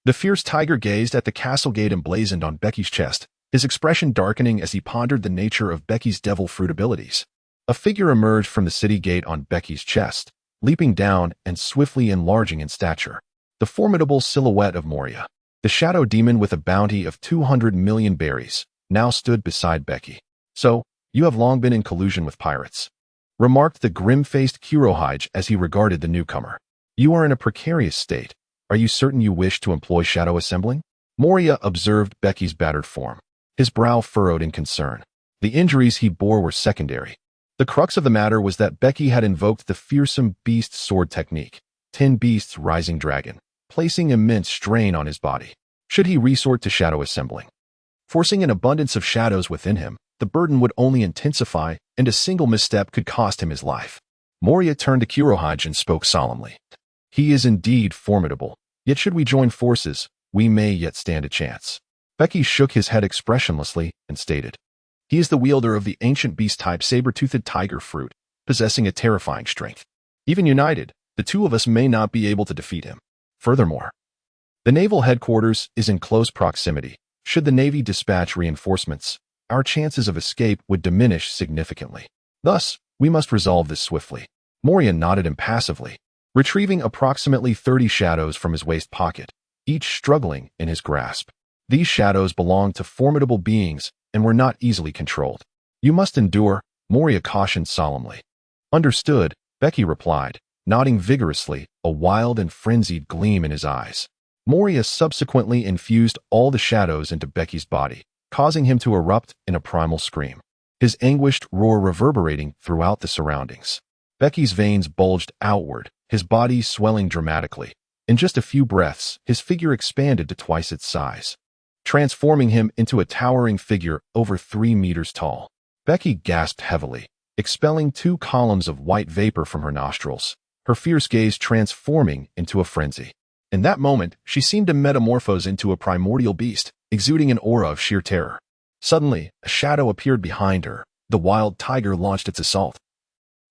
The fierce tiger gazed at the castle gate emblazoned on Becky's chest, his expression darkening as he pondered the nature of Becky's devil fruit abilities. A figure emerged from the city gate on Becky's chest, leaping down and swiftly enlarging in stature. The formidable silhouette of Moria, the shadow demon with a bounty of 200 million berries, now stood beside Becky. "So, you have long been in collusion with pirates," remarked the grim-faced Kurohige as he regarded the newcomer. "You are in a precarious state. Are you certain you wish to employ shadow assembling?" Moria observed Becky's battered form, his brow furrowed in concern. The injuries he bore were secondary. The crux of the matter was that Becky had invoked the fearsome beast sword technique, 10 beasts rising dragon, placing immense strain on his body. Should he resort to shadow assembling, forcing an abundance of shadows within him, the burden would only intensify, and a single misstep could cost him his life. Moria turned to Kurohige and spoke solemnly. "He is indeed formidable, yet should we join forces, we may yet stand a chance." Becky shook his head expressionlessly and stated, "He is the wielder of the ancient beast-type saber-toothed tiger fruit, possessing a terrifying strength. Even united, the two of us may not be able to defeat him. Furthermore, the naval headquarters is in close proximity. Should the Navy dispatch reinforcements, our chances of escape would diminish significantly. Thus, we must resolve this swiftly." Moria nodded impassively, retrieving approximately 30 shadows from his waist pocket, each struggling in his grasp. These shadows belonged to formidable beings and were not easily controlled. "You must endure," Moria cautioned solemnly. "Understood," Becky replied, nodding vigorously, a wild and frenzied gleam in his eyes. Moria subsequently infused all the shadows into Becky's body, causing him to erupt in a primal scream, his anguished roar reverberating throughout the surroundings. Becky's veins bulged outward, his body swelling dramatically. In just a few breaths, his figure expanded to twice its size, transforming him into a towering figure over 3 meters tall. Becky gasped heavily, expelling 2 columns of white vapor from her nostrils, her fierce gaze transforming into a frenzy. In that moment, she seemed to metamorphose into a primordial beast, exuding an aura of sheer terror. Suddenly, a shadow appeared behind her. The wild tiger launched its assault,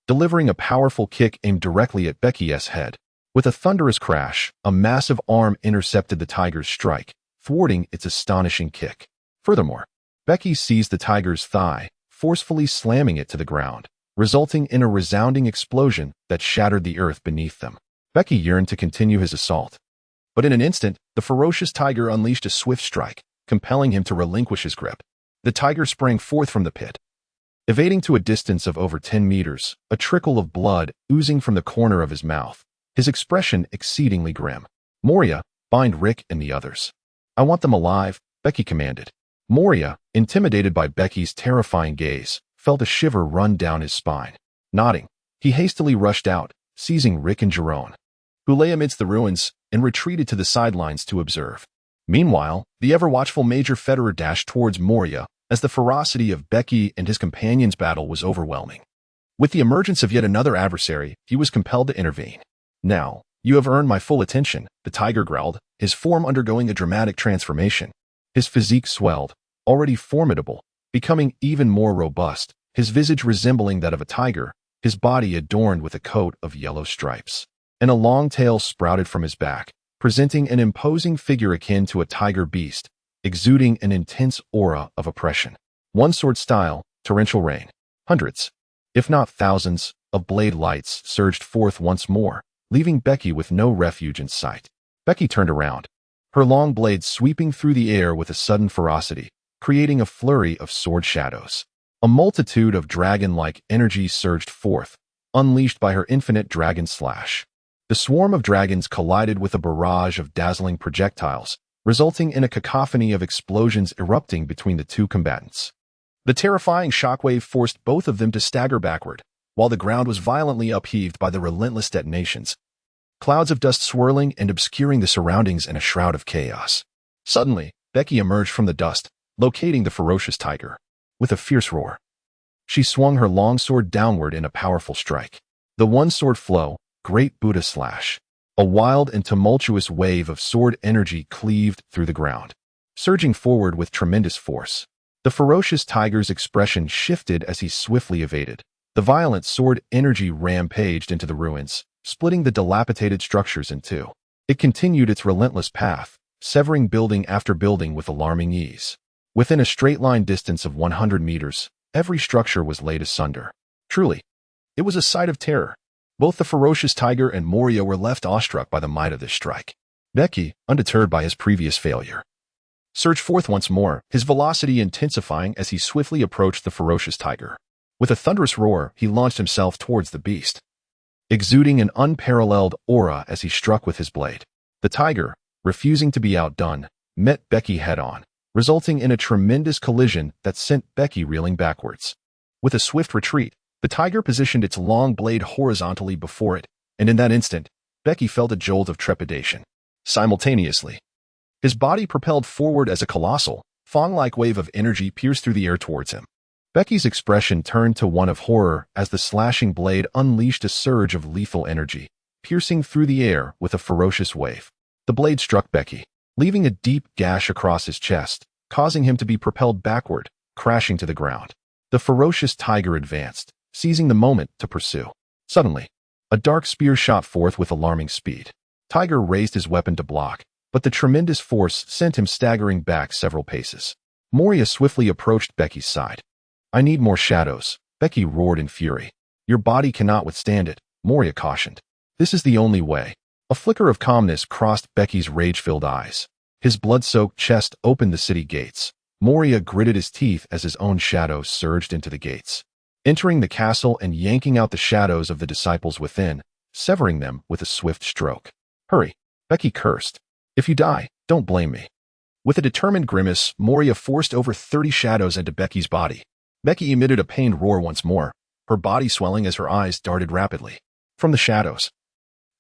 delivering a powerful kick aimed directly at Becky's head. With a thunderous crash, a massive arm intercepted the tiger's strike, thwarting its astonishing kick. Furthermore, Becky seized the tiger's thigh, forcefully slamming it to the ground, resulting in a resounding explosion that shattered the earth beneath them. Becky yearned to continue his assault, but in an instant, the ferocious tiger unleashed a swift strike, compelling him to relinquish his grip. The tiger sprang forth from the pit, evading to a distance of over 10 meters, a trickle of blood oozing from the corner of his mouth, his expression exceedingly grim. "Moria, bind Rick and the others. I want them alive," Becky commanded. Moria, intimidated by Becky's terrifying gaze, felt a shiver run down his spine. Nodding, he hastily rushed out, seizing Rick and Jerome, who lay amidst the ruins, and retreated to the sidelines to observe. Meanwhile, the ever-watchful Major Federer dashed towards Moria as the ferocity of Becky and his companions' battle was overwhelming. With the emergence of yet another adversary, he was compelled to intervene. "Now, you have earned my full attention," the tiger growled, his form undergoing a dramatic transformation. His physique swelled, already formidable, becoming even more robust, his visage resembling that of a tiger, his body adorned with a coat of yellow stripes, and a long tail sprouted from his back, presenting an imposing figure akin to a tiger beast, exuding an intense aura of oppression. One sword style, torrential rain. Hundreds, if not thousands, of blade lights surged forth once more, leaving Becky with no refuge in sight. Becky turned around, her long blades sweeping through the air with a sudden ferocity, creating a flurry of sword shadows. A multitude of dragon-like energy surged forth, unleashed by her infinite dragon slash. The swarm of dragons collided with a barrage of dazzling projectiles, resulting in a cacophony of explosions erupting between the two combatants. The terrifying shockwave forced both of them to stagger backward, while the ground was violently upheaved by the relentless detonations, clouds of dust swirling and obscuring the surroundings in a shroud of chaos. Suddenly, Becky emerged from the dust, locating the ferocious tiger. With a fierce roar, she swung her long sword downward in a powerful strike. The one-sword flow, Great Buddha Slash. A wild and tumultuous wave of sword energy cleaved through the ground, surging forward with tremendous force. The ferocious tiger's expression shifted as he swiftly evaded. The violent sword energy rampaged into the ruins, splitting the dilapidated structures in two. It continued its relentless path, severing building after building with alarming ease. Within a straight-line distance of 100 meters, every structure was laid asunder. Truly, it was a sight of terror. Both the ferocious tiger and Moria were left awestruck by the might of this strike. Bege, undeterred by his previous failure, surged forth once more, his velocity intensifying as he swiftly approached the ferocious tiger. With a thunderous roar, he launched himself towards the beast, exuding an unparalleled aura as he struck with his blade. The tiger, refusing to be outdone, met Bege head-on, resulting in a tremendous collision that sent Bege reeling backwards. With a swift retreat, the tiger positioned its long blade horizontally before it, and in that instant, Bege felt a jolt of trepidation. Simultaneously, his body propelled forward as a colossal, fawn-like wave of energy pierced through the air towards him. Bege's expression turned to one of horror as the slashing blade unleashed a surge of lethal energy, piercing through the air with a ferocious wave. The blade struck Bege, leaving a deep gash across his chest, causing him to be propelled backward, crashing to the ground. The ferocious tiger advanced, seizing the moment to pursue. Suddenly, a dark spear shot forth with alarming speed. Tiger raised his weapon to block, but the tremendous force sent him staggering back several paces. Moria swiftly approached Bege's side. "I need more shadows," Bege roared in fury. "Your body cannot withstand it," Moria cautioned. "This is the only way." A flicker of calmness crossed Bege's rage-filled eyes. His blood-soaked chest opened the city gates. Moria gritted his teeth as his own shadow surged into the gates, entering the castle and yanking out the shadows of the disciples within, severing them with a swift stroke. "Hurry," Bege cursed. "If you die, don't blame me." With a determined grimace, Moria forced over 30 shadows into Bege's body. Bege emitted a pained roar once more, her body swelling as her eyes darted rapidly. From the shadows,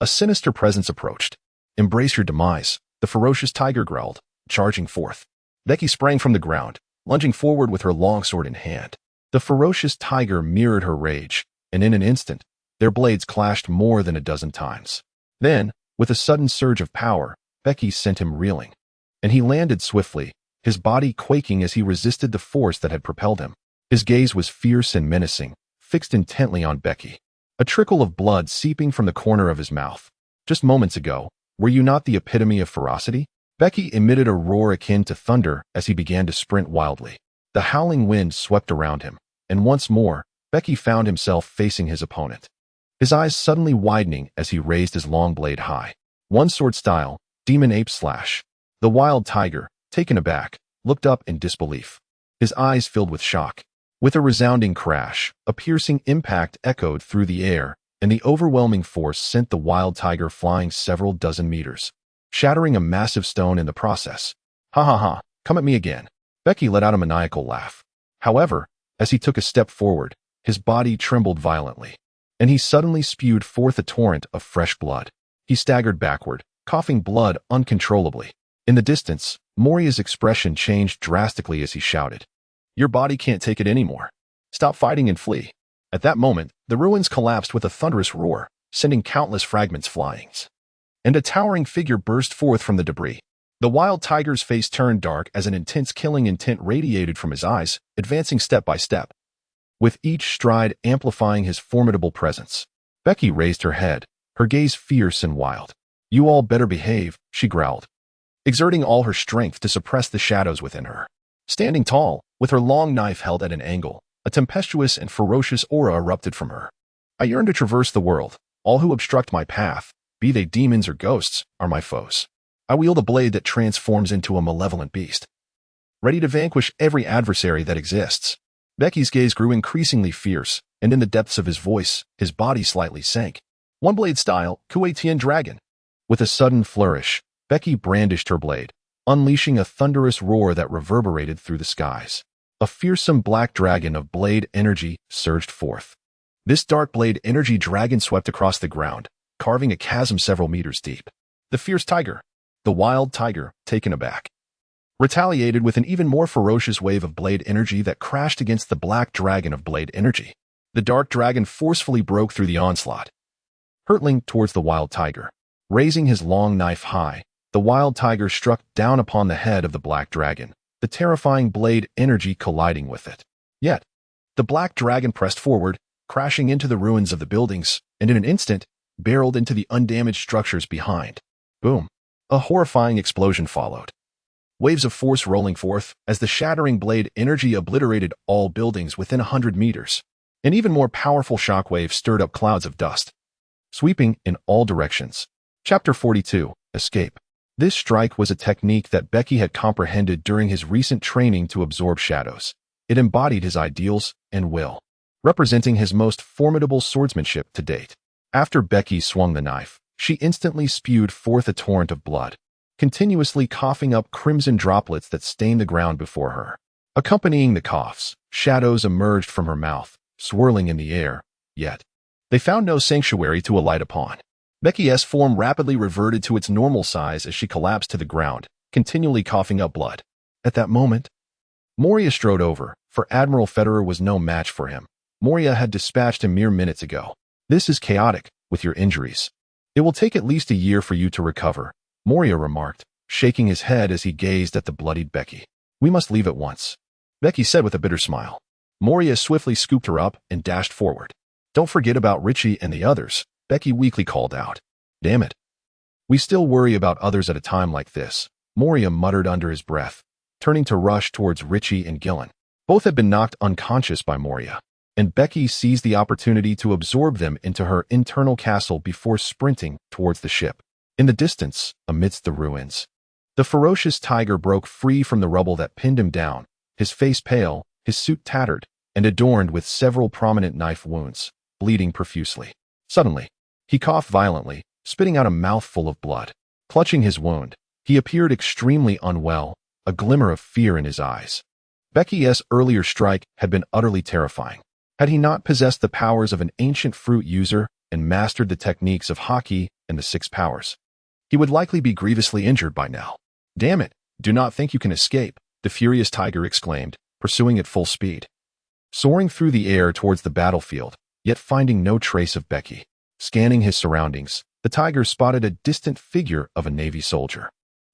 a sinister presence approached. "Embrace your demise," the ferocious tiger growled, charging forth. Bege sprang from the ground, lunging forward with her longsword in hand. The ferocious tiger mirrored her rage, and in an instant, their blades clashed more than a dozen times. Then, with a sudden surge of power, Bege sent him reeling, and he landed swiftly, his body quaking as he resisted the force that had propelled him. His gaze was fierce and menacing, fixed intently on Bege, a trickle of blood seeping from the corner of his mouth. "Just moments ago, were you not the epitome of ferocity?" Bege emitted a roar akin to thunder as he began to sprint wildly. The howling wind swept around him, and once more, Bege found himself facing his opponent. His eyes suddenly widening as he raised his long blade high. One sword style, demon ape slash. The wild tiger, taken aback, looked up in disbelief. His eyes filled with shock. With a resounding crash, a piercing impact echoed through the air, and the overwhelming force sent the wild tiger flying several dozen meters, shattering a massive stone in the process. "Ha ha ha, come at me again." Bege let out a maniacal laugh. However, as he took a step forward, his body trembled violently, and he suddenly spewed forth a torrent of fresh blood. He staggered backward, coughing blood uncontrollably. In the distance, Moria's expression changed drastically as he shouted, "Your body can't take it anymore. Stop fighting and flee." At that moment, the ruins collapsed with a thunderous roar, sending countless fragments flying, and a towering figure burst forth from the debris. The wild tiger's face turned dark as an intense killing intent radiated from his eyes, advancing step by step, with each stride amplifying his formidable presence. Bege raised her head, her gaze fierce and wild. "You all better behave," she growled, exerting all her strength to suppress the shadows within her. Standing tall, with her long knife held at an angle, a tempestuous and ferocious aura erupted from her. "I yearn to traverse the world. All who obstruct my path, be they demons or ghosts, are my foes. I wield a blade that transforms into a malevolent beast, ready to vanquish every adversary that exists." Bege's gaze grew increasingly fierce, and in the depths of his voice, his body slightly sank. "One blade style, Kuwaitian dragon." With a sudden flourish, Bege brandished her blade, unleashing a thunderous roar that reverberated through the skies. A fearsome black dragon of blade energy surged forth. This dark blade energy dragon swept across the ground, carving a chasm several meters deep. The fierce tiger, the wild tiger, taken aback, retaliated with an even more ferocious wave of blade energy that crashed against the black dragon of blade energy. The dark dragon forcefully broke through the onslaught, hurtling towards the wild tiger. Raising his long knife high, the wild tiger struck down upon the head of the black dragon, the terrifying blade energy colliding with it. Yet, the black dragon pressed forward, crashing into the ruins of the buildings, and in an instant, barreled into the undamaged structures behind. Boom! A horrifying explosion followed. Waves of force rolling forth as the shattering blade energy obliterated all buildings within 100 meters. An even more powerful shockwave stirred up clouds of dust, sweeping in all directions. Chapter 42. Escape. This strike was a technique that Bege had comprehended during his recent training to absorb shadows. It embodied his ideals and will, representing his most formidable swordsmanship to date. After Bege swung the knife, she instantly spewed forth a torrent of blood, continuously coughing up crimson droplets that stained the ground before her. Accompanying the coughs, shadows emerged from her mouth, swirling in the air, yet they found no sanctuary to alight upon. Bege's form rapidly reverted to its normal size as she collapsed to the ground, continually coughing up blood. At that moment, Moria strode over, for Admiral Federer was no match for him. Moria had dispatched him mere minutes ago. "This is chaotic, with your injuries. It will take at least a year for you to recover," Moria remarked, shaking his head as he gazed at the bloodied Bege. "We must leave at once," Bege said with a bitter smile. Moria swiftly scooped her up and dashed forward. "Don't forget about Richie and the others," Bege weakly called out. "Damn it. We still worry about others at a time like this," Moria muttered under his breath, turning to rush towards Richie and Gillen. Both had been knocked unconscious by Moria, and Bege seized the opportunity to absorb them into her internal castle before sprinting towards the ship. In the distance, amidst the ruins, the ferocious tiger broke free from the rubble that pinned him down, his face pale, his suit tattered, and adorned with several prominent knife wounds, bleeding profusely. Suddenly, he coughed violently, spitting out a mouthful of blood. Clutching his wound, he appeared extremely unwell, a glimmer of fear in his eyes. Bege's earlier strike had been utterly terrifying. Had he not possessed the powers of an ancient fruit user and mastered the techniques of Haki and the Six Powers, he would likely be grievously injured by now. "Damn it, do not think you can escape," the furious tiger exclaimed, pursuing at full speed. Soaring through the air towards the battlefield, yet finding no trace of Bege. Scanning his surroundings, the tiger spotted a distant figure of a Navy soldier.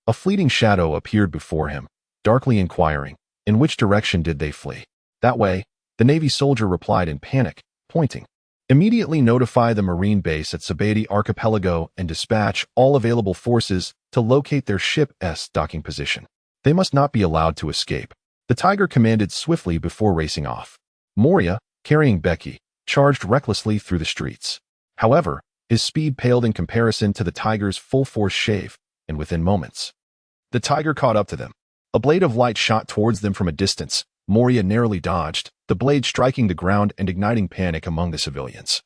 A fleeting shadow appeared before him, darkly inquiring, in which direction did they flee? "That way," the Navy soldier replied in panic, pointing. "Immediately notify the Marine base at Sabeti Archipelago and dispatch all available forces to locate their ship's docking position. They must not be allowed to escape," the tiger commanded swiftly before racing off. Moria, carrying Bege, charged recklessly through the streets. However, his speed paled in comparison to the tiger's full-force shave, and within moments, the tiger caught up to them. A blade of light shot towards them from a distance. Moria narrowly dodged, the blade striking the ground and igniting panic among the civilians,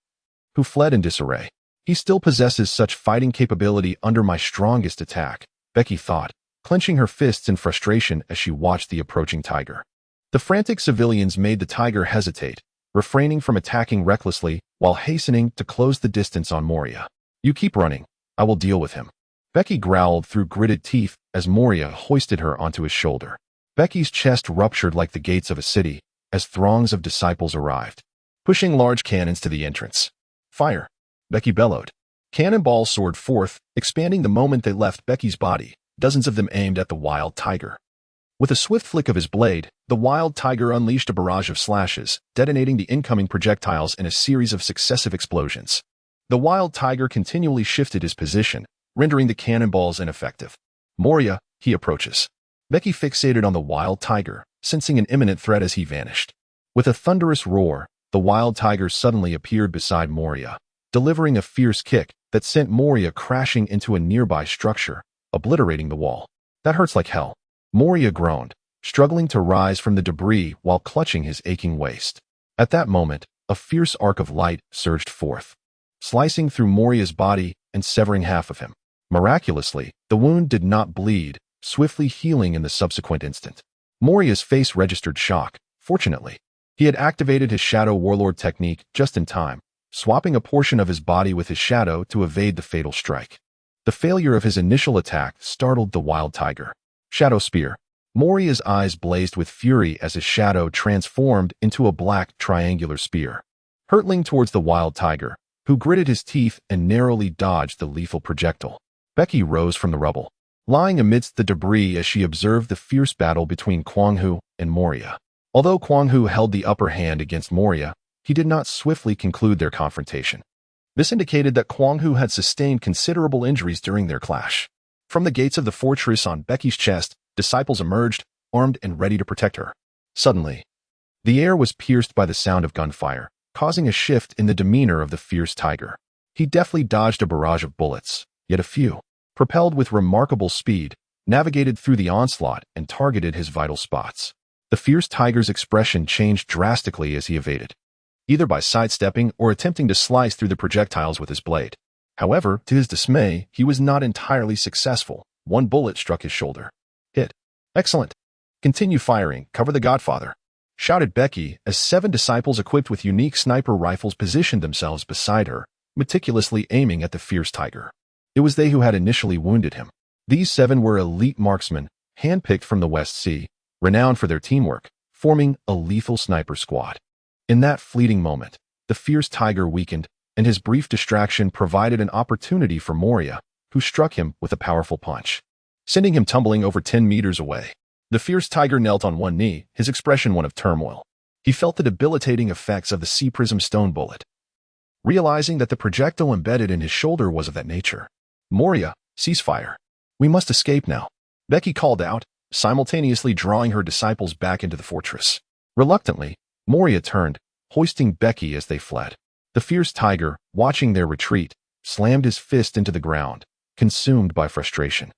who fled in disarray. "He still possesses such fighting capability under my strongest attack," Bege thought, clenching her fists in frustration as she watched the approaching tiger. The frantic civilians made the tiger hesitate, refraining from attacking recklessly while hastening to close the distance on Moria. "You keep running. I will deal with him," Bege growled through gritted teeth as Moria hoisted her onto his shoulder. Bege's chest ruptured like the gates of a city as throngs of disciples arrived, pushing large cannons to the entrance. "Fire!" Bege bellowed. Cannonballs soared forth, expanding the moment they left Bege's body, dozens of them aimed at the wild tiger. With a swift flick of his blade, the wild tiger unleashed a barrage of slashes, detonating the incoming projectiles in a series of successive explosions. The wild tiger continually shifted his position, rendering the cannonballs ineffective. "Moria," he approaches. Bege fixated on the wild tiger, sensing an imminent threat as he vanished. With a thunderous roar, the wild tiger suddenly appeared beside Moria, delivering a fierce kick that sent Moria crashing into a nearby structure, obliterating the wall. "That hurts like hell," Moria groaned, struggling to rise from the debris while clutching his aching waist. At that moment, a fierce arc of light surged forth, slicing through Moria's body and severing half of him. Miraculously, the wound did not bleed, swiftly healing in the subsequent instant. Moria's face registered shock. Fortunately, he had activated his Shadow Warlord technique just in time, swapping a portion of his body with his shadow to evade the fatal strike. The failure of his initial attack startled the wild tiger. Shadow Spear. Moria's eyes blazed with fury as his shadow transformed into a black triangular spear. Hurtling towards the wild tiger, who gritted his teeth and narrowly dodged the lethal projectile. Becky rose from the rubble, lying amidst the debris as she observed the fierce battle between Kwang Hu and Moria. Although Kwang Hu held the upper hand against Moria, he did not swiftly conclude their confrontation. This indicated that Kwang Hu had sustained considerable injuries during their clash. From the gates of the fortress on Becky's chest, disciples emerged, armed and ready to protect her. Suddenly, the air was pierced by the sound of gunfire, causing a shift in the demeanor of the fierce tiger. He deftly dodged a barrage of bullets, yet a few, propelled with remarkable speed, navigated through the onslaught and targeted his vital spots. The fierce tiger's expression changed drastically as he evaded, either by sidestepping or attempting to slice through the projectiles with his blade. However, to his dismay, he was not entirely successful. One bullet struck his shoulder. Hit. Excellent. Continue firing. Cover the Godfather, shouted Becky as 7 disciples equipped with unique sniper rifles positioned themselves beside her, meticulously aiming at the fierce tiger. It was they who had initially wounded him. These 7 were elite marksmen, handpicked from the West Sea, renowned for their teamwork, forming a lethal sniper squad. In that fleeting moment, the fierce tiger weakened, and his brief distraction provided an opportunity for Moria, who struck him with a powerful punch, sending him tumbling over 10 meters away. The fierce tiger knelt on one knee, his expression one of turmoil. He felt the debilitating effects of the sea prism stone bullet. Realizing that the projectile embedded in his shoulder was of that nature, Moria, cease fire. We must escape now, Becky called out, simultaneously drawing her disciples back into the fortress. Reluctantly, Moria turned, hoisting Becky as they fled. The fierce tiger, watching their retreat, slammed his fist into the ground, consumed by frustration.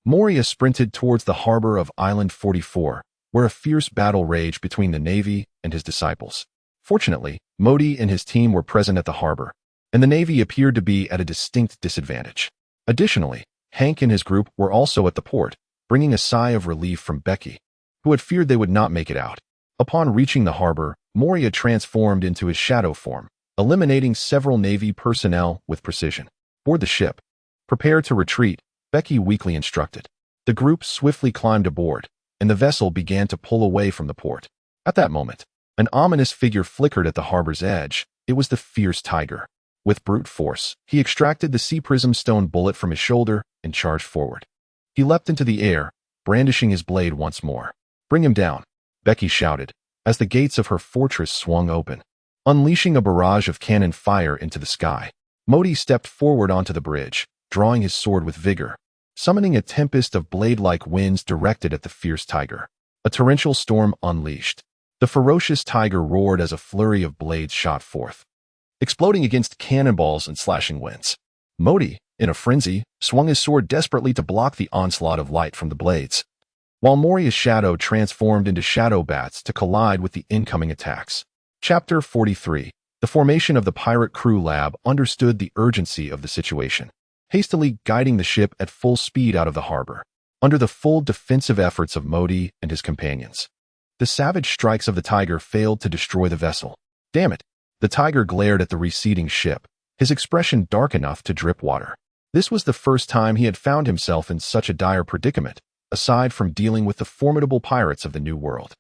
Moria sprinted towards the harbor of Island 44, where a fierce battle raged between the Navy and his disciples. Fortunately, Modi and his team were present at the harbor, and the Navy appeared to be at a distinct disadvantage. Additionally, Hank and his group were also at the port, bringing a sigh of relief from Becky, who had feared they would not make it out. Upon reaching the harbor, Moria transformed into his shadow form, eliminating several Navy personnel with precision. Board the ship. Prepare to retreat, Becky weakly instructed. The group swiftly climbed aboard, and the vessel began to pull away from the port. At that moment, an ominous figure flickered at the harbor's edge. It was the fierce tiger. With brute force, he extracted the sea prism stone bullet from his shoulder and charged forward. He leapt into the air, brandishing his blade once more. Bring him down, Becky shouted, as the gates of her fortress swung open, unleashing a barrage of cannon fire into the sky. Modi stepped forward onto the bridge, drawing his sword with vigor, summoning a tempest of blade-like winds directed at the fierce tiger. A torrential storm unleashed. The ferocious tiger roared as a flurry of blades shot forth, exploding against cannonballs and slashing winds. Modi, in a frenzy, swung his sword desperately to block the onslaught of light from the blades, while Moria's shadow transformed into shadow bats to collide with the incoming attacks. Chapter 43. The formation of the pirate crew lab understood the urgency of the situation, hastily guiding the ship at full speed out of the harbor, under the full defensive efforts of Modi and his companions. The savage strikes of the tiger failed to destroy the vessel. Damn it! The tiger glared at the receding ship, his expression dark enough to drip water. This was the first time he had found himself in such a dire predicament, aside from dealing with the formidable pirates of the New World.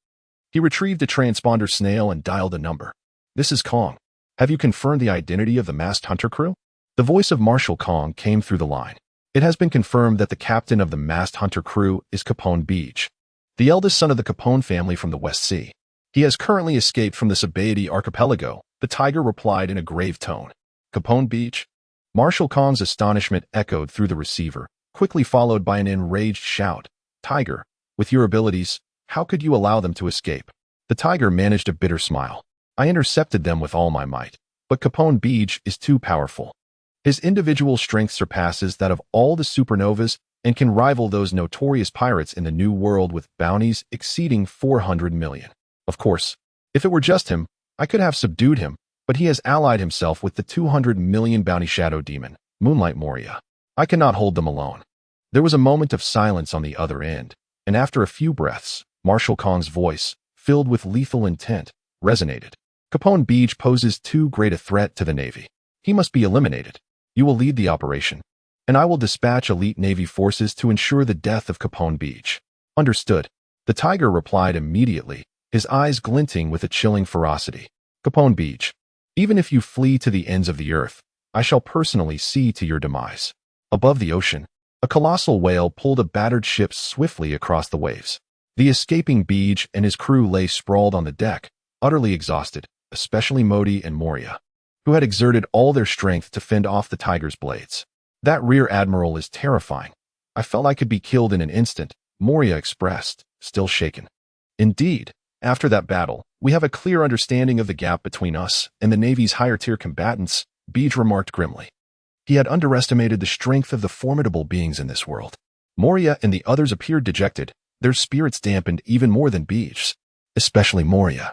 He retrieved a transponder snail and dialed a number. This is Kong. Have you confirmed the identity of the masked hunter crew? The voice of Marshal Kong came through the line. It has been confirmed that the captain of the masked hunter crew is Capone Bege, the eldest son of the Capone family from the West Sea. He has currently escaped from the Sabaody archipelago, the tiger replied in a grave tone. Capone Bege? Marshal Kong's astonishment echoed through the receiver, quickly followed by an enraged shout. Tiger, with your abilities, how could you allow them to escape? The tiger managed a bitter smile. I intercepted them with all my might, but Capone Bege is too powerful. His individual strength surpasses that of all the supernovas and can rival those notorious pirates in the New World with bounties exceeding 400 million. Of course, if it were just him, I could have subdued him, but he has allied himself with the 200 million bounty shadow demon, Moonlight Moria. I cannot hold them alone. There was a moment of silence on the other end, and after a few breaths, Marshal Kong's voice, filled with lethal intent, resonated. Capone Bege poses too great a threat to the Navy. He must be eliminated. You will lead the operation, and I will dispatch elite Navy forces to ensure the death of Capone Bege. Understood. The tiger replied immediately, his eyes glinting with a chilling ferocity. Capone Bege, even if you flee to the ends of the earth, I shall personally see to your demise." Above the ocean, a colossal whale pulled a battered ship swiftly across the waves. The escaping Bege and his crew lay sprawled on the deck, utterly exhausted, especially Modi and Moria, who had exerted all their strength to fend off the tiger's blades. "That rear admiral is terrifying. I felt I could be killed in an instant," Moria expressed, still shaken. "Indeed, after that battle, we have a clear understanding of the gap between us and the Navy's higher-tier combatants," Bege remarked grimly. He had underestimated the strength of the formidable beings in this world. Moria and the others appeared dejected, their spirits dampened even more than Bege's, especially Moria,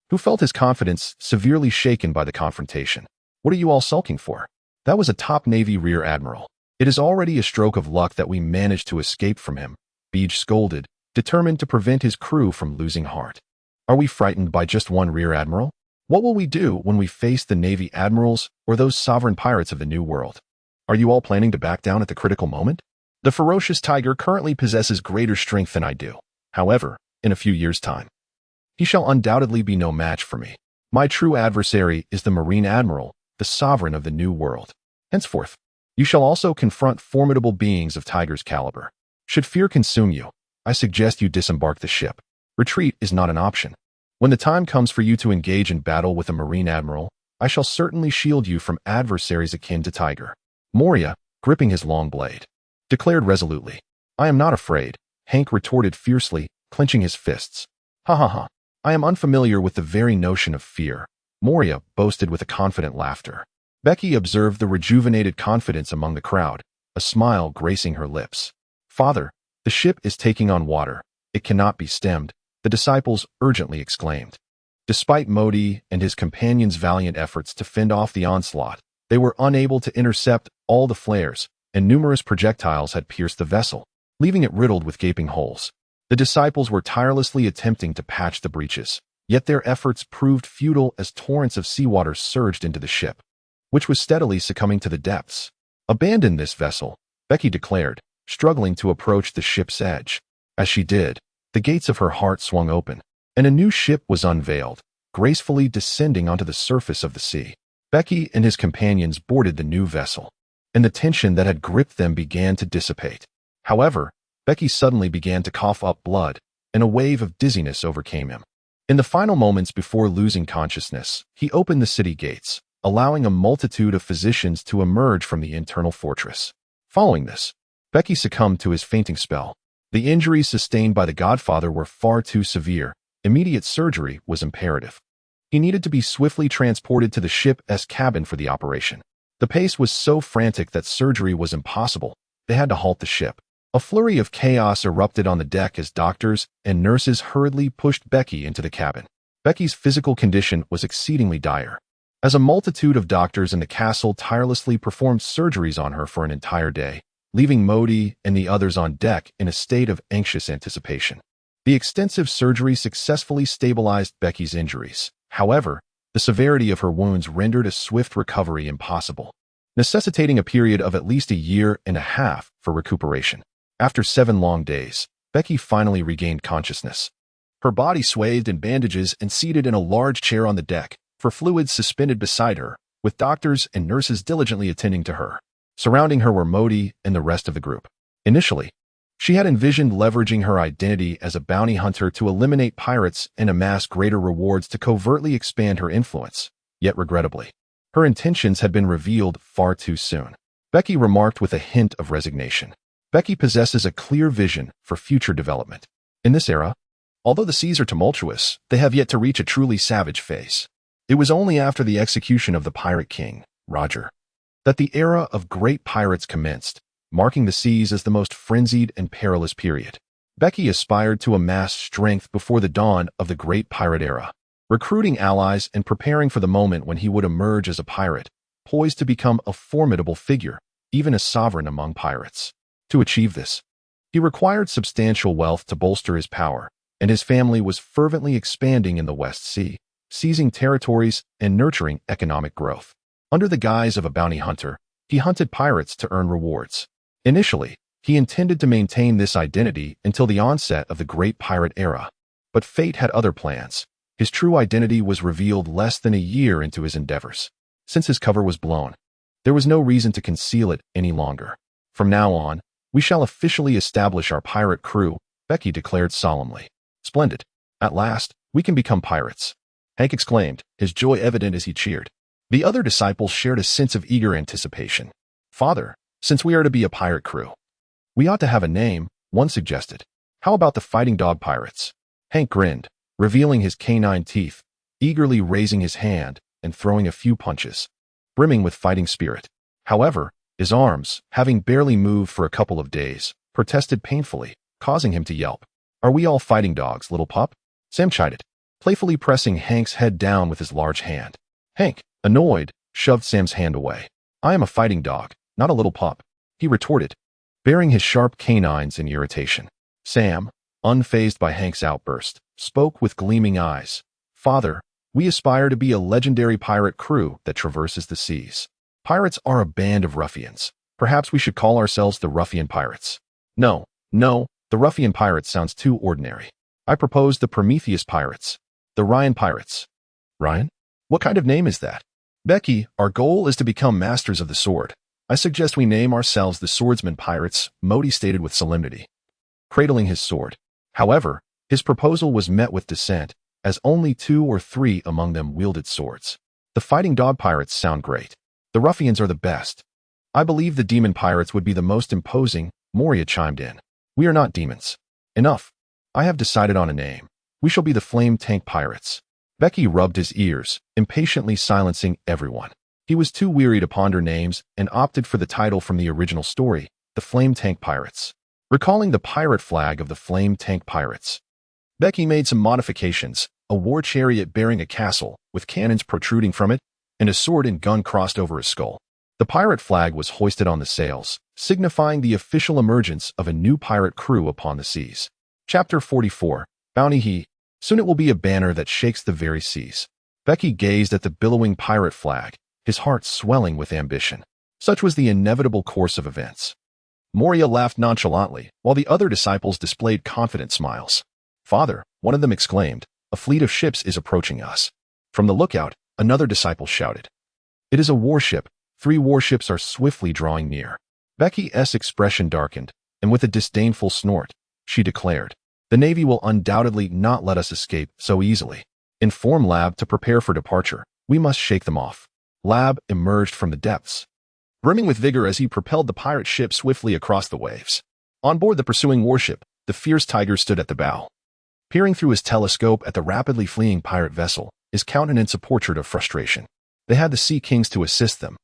who felt his confidence severely shaken by the confrontation. "What are you all sulking for? That was a top Navy rear admiral. It is already a stroke of luck that we managed to escape from him," Bege scolded, determined to prevent his crew from losing heart. "Are we frightened by just one rear admiral? What will we do when we face the Navy admirals or those sovereign pirates of the New World? Are you all planning to back down at the critical moment? The ferocious tiger currently possesses greater strength than I do. However, in a few years' time, he shall undoubtedly be no match for me. My true adversary is the Marine Admiral, the sovereign of the New World. Henceforth, you shall also confront formidable beings of tiger's caliber. Should fear consume you, I suggest you disembark the ship. Retreat is not an option. When the time comes for you to engage in battle with a Marine Admiral, I shall certainly shield you from adversaries akin to tiger." Moria, gripping his long blade, declared resolutely. "I am not afraid," Hank retorted fiercely, clenching his fists. "Ha ha ha. I am unfamiliar with the very notion of fear," Moria boasted with a confident laughter. Becky observed the rejuvenated confidence among the crowd, a smile gracing her lips. "Father, the ship is taking on water. It cannot be stemmed," the disciples urgently exclaimed. Despite Modi and his companions' valiant efforts to fend off the onslaught, they were unable to intercept all the flares, and numerous projectiles had pierced the vessel, leaving it riddled with gaping holes. The disciples were tirelessly attempting to patch the breaches, yet their efforts proved futile as torrents of seawater surged into the ship, which was steadily succumbing to the depths. "Abandon this vessel," Becky declared, struggling to approach the ship's edge. As she did, the gates of her heart swung open, and a new ship was unveiled, gracefully descending onto the surface of the sea. Becky and his companions boarded the new vessel, and the tension that had gripped them began to dissipate. However, Becky suddenly began to cough up blood, and a wave of dizziness overcame him. In the final moments before losing consciousness, he opened the city gates, allowing a multitude of physicians to emerge from the internal fortress. Following this, Becky succumbed to his fainting spell. The injuries sustained by the Godfather were far too severe. Immediate surgery was imperative. He needed to be swiftly transported to the ship's cabin for the operation. The pace was so frantic that surgery was impossible. They had to halt the ship. A flurry of chaos erupted on the deck as doctors and nurses hurriedly pushed Becky into the cabin. Becky's physical condition was exceedingly dire, as a multitude of doctors in the castle tirelessly performed surgeries on her for an entire day, leaving Modi and the others on deck in a state of anxious anticipation. The extensive surgery successfully stabilized Becky's injuries. However, the severity of her wounds rendered a swift recovery impossible, necessitating a period of at least a year and a half for recuperation. After 7 long days, Becky finally regained consciousness. Her body swathed in bandages and seated in a large chair on the deck, her fluids suspended beside her, with doctors and nurses diligently attending to her. Surrounding her were Modi and the rest of the group. Initially, she had envisioned leveraging her identity as a bounty hunter to eliminate pirates and amass greater rewards to covertly expand her influence. Yet regrettably, her intentions had been revealed far too soon. Becky remarked with a hint of resignation. Becky possesses a clear vision for future development. In this era, although the seas are tumultuous, they have yet to reach a truly savage phase. It was only after the execution of the pirate king, Roger, that the era of great pirates commenced, marking the seas as the most frenzied and perilous period. Becky aspired to amass strength before the dawn of the great pirate era, recruiting allies and preparing for the moment when he would emerge as a pirate, poised to become a formidable figure, even a sovereign among pirates. To achieve this, he required substantial wealth to bolster his power, and his family was fervently expanding in the West Sea, seizing territories and nurturing economic growth. Under the guise of a bounty hunter, he hunted pirates to earn rewards. Initially, he intended to maintain this identity until the onset of the Great Pirate Era, but fate had other plans. His true identity was revealed less than a year into his endeavors. Since his cover was blown, There was no reason to conceal it any longer. From now on, we shall officially establish our pirate crew, Becky declared solemnly. Splendid. At last, we can become pirates. Hank exclaimed, his joy evident as he cheered. The other disciples shared a sense of eager anticipation. Father, since we are to be a pirate crew, we ought to have a name, one suggested. How about the Fighting Dog Pirates? Hank grinned, revealing his canine teeth, eagerly raising his hand and throwing a few punches, brimming with fighting spirit. However, his arms, having barely moved for a couple of days, protested painfully, causing him to yelp. Are we all fighting dogs, little pup? Sam chided, playfully pressing Hank's head down with his large hand. Hank, annoyed, shoved Sam's hand away. I am a fighting dog, not a little pup, he retorted, baring his sharp canines in irritation. Sam, unfazed by Hank's outburst, spoke with gleaming eyes. Father, we aspire to be a legendary pirate crew that traverses the seas. Pirates are a band of ruffians. Perhaps we should call ourselves the Ruffian Pirates. No, the Ruffian Pirates sounds too ordinary. I propose the Prometheus Pirates. The Ryan Pirates. Ryan? What kind of name is that? Becky, our goal is to become masters of the sword. I suggest we name ourselves the Swordsman Pirates, Modi stated with solemnity, cradling his sword. However, his proposal was met with dissent, as only 2 or 3 among them wielded swords. The Fighting Dog Pirates sound great. The ruffians are the best. I believe the Demon Pirates would be the most imposing, Moria chimed in. We are not demons. Enough. I have decided on a name. We shall be the Flame Tank Pirates. Becky rubbed his ears, impatiently silencing everyone. He was too weary to ponder names and opted for the title from the original story, the Flame Tank Pirates. Recalling the pirate flag of the Flame Tank Pirates, Becky made some modifications, a war chariot bearing a castle, with cannons protruding from it, and a sword and gun crossed over a skull. The pirate flag was hoisted on the sails, signifying the official emergence of a new pirate crew upon the seas. Chapter 44, Bounty He. Soon it will be a banner that shakes the very seas. Becky gazed at the billowing pirate flag, his heart swelling with ambition. Such was the inevitable course of events. Moria laughed nonchalantly, while the other disciples displayed confident smiles. Father, one of them exclaimed, a fleet of ships is approaching us. From the lookout, another disciple shouted. It is a warship. 3 warships are swiftly drawing near. Becky's expression darkened, and with a disdainful snort, she declared, the Navy will undoubtedly not let us escape so easily. Inform Lab to prepare for departure. We must shake them off. Lab emerged from the depths, brimming with vigor as he propelled the pirate ship swiftly across the waves. On board the pursuing warship, the fierce Tiger stood at the bow. Peering through his telescope at the rapidly fleeing pirate vessel, his countenance a portrait of frustration. They had the Sea Kings to assist them,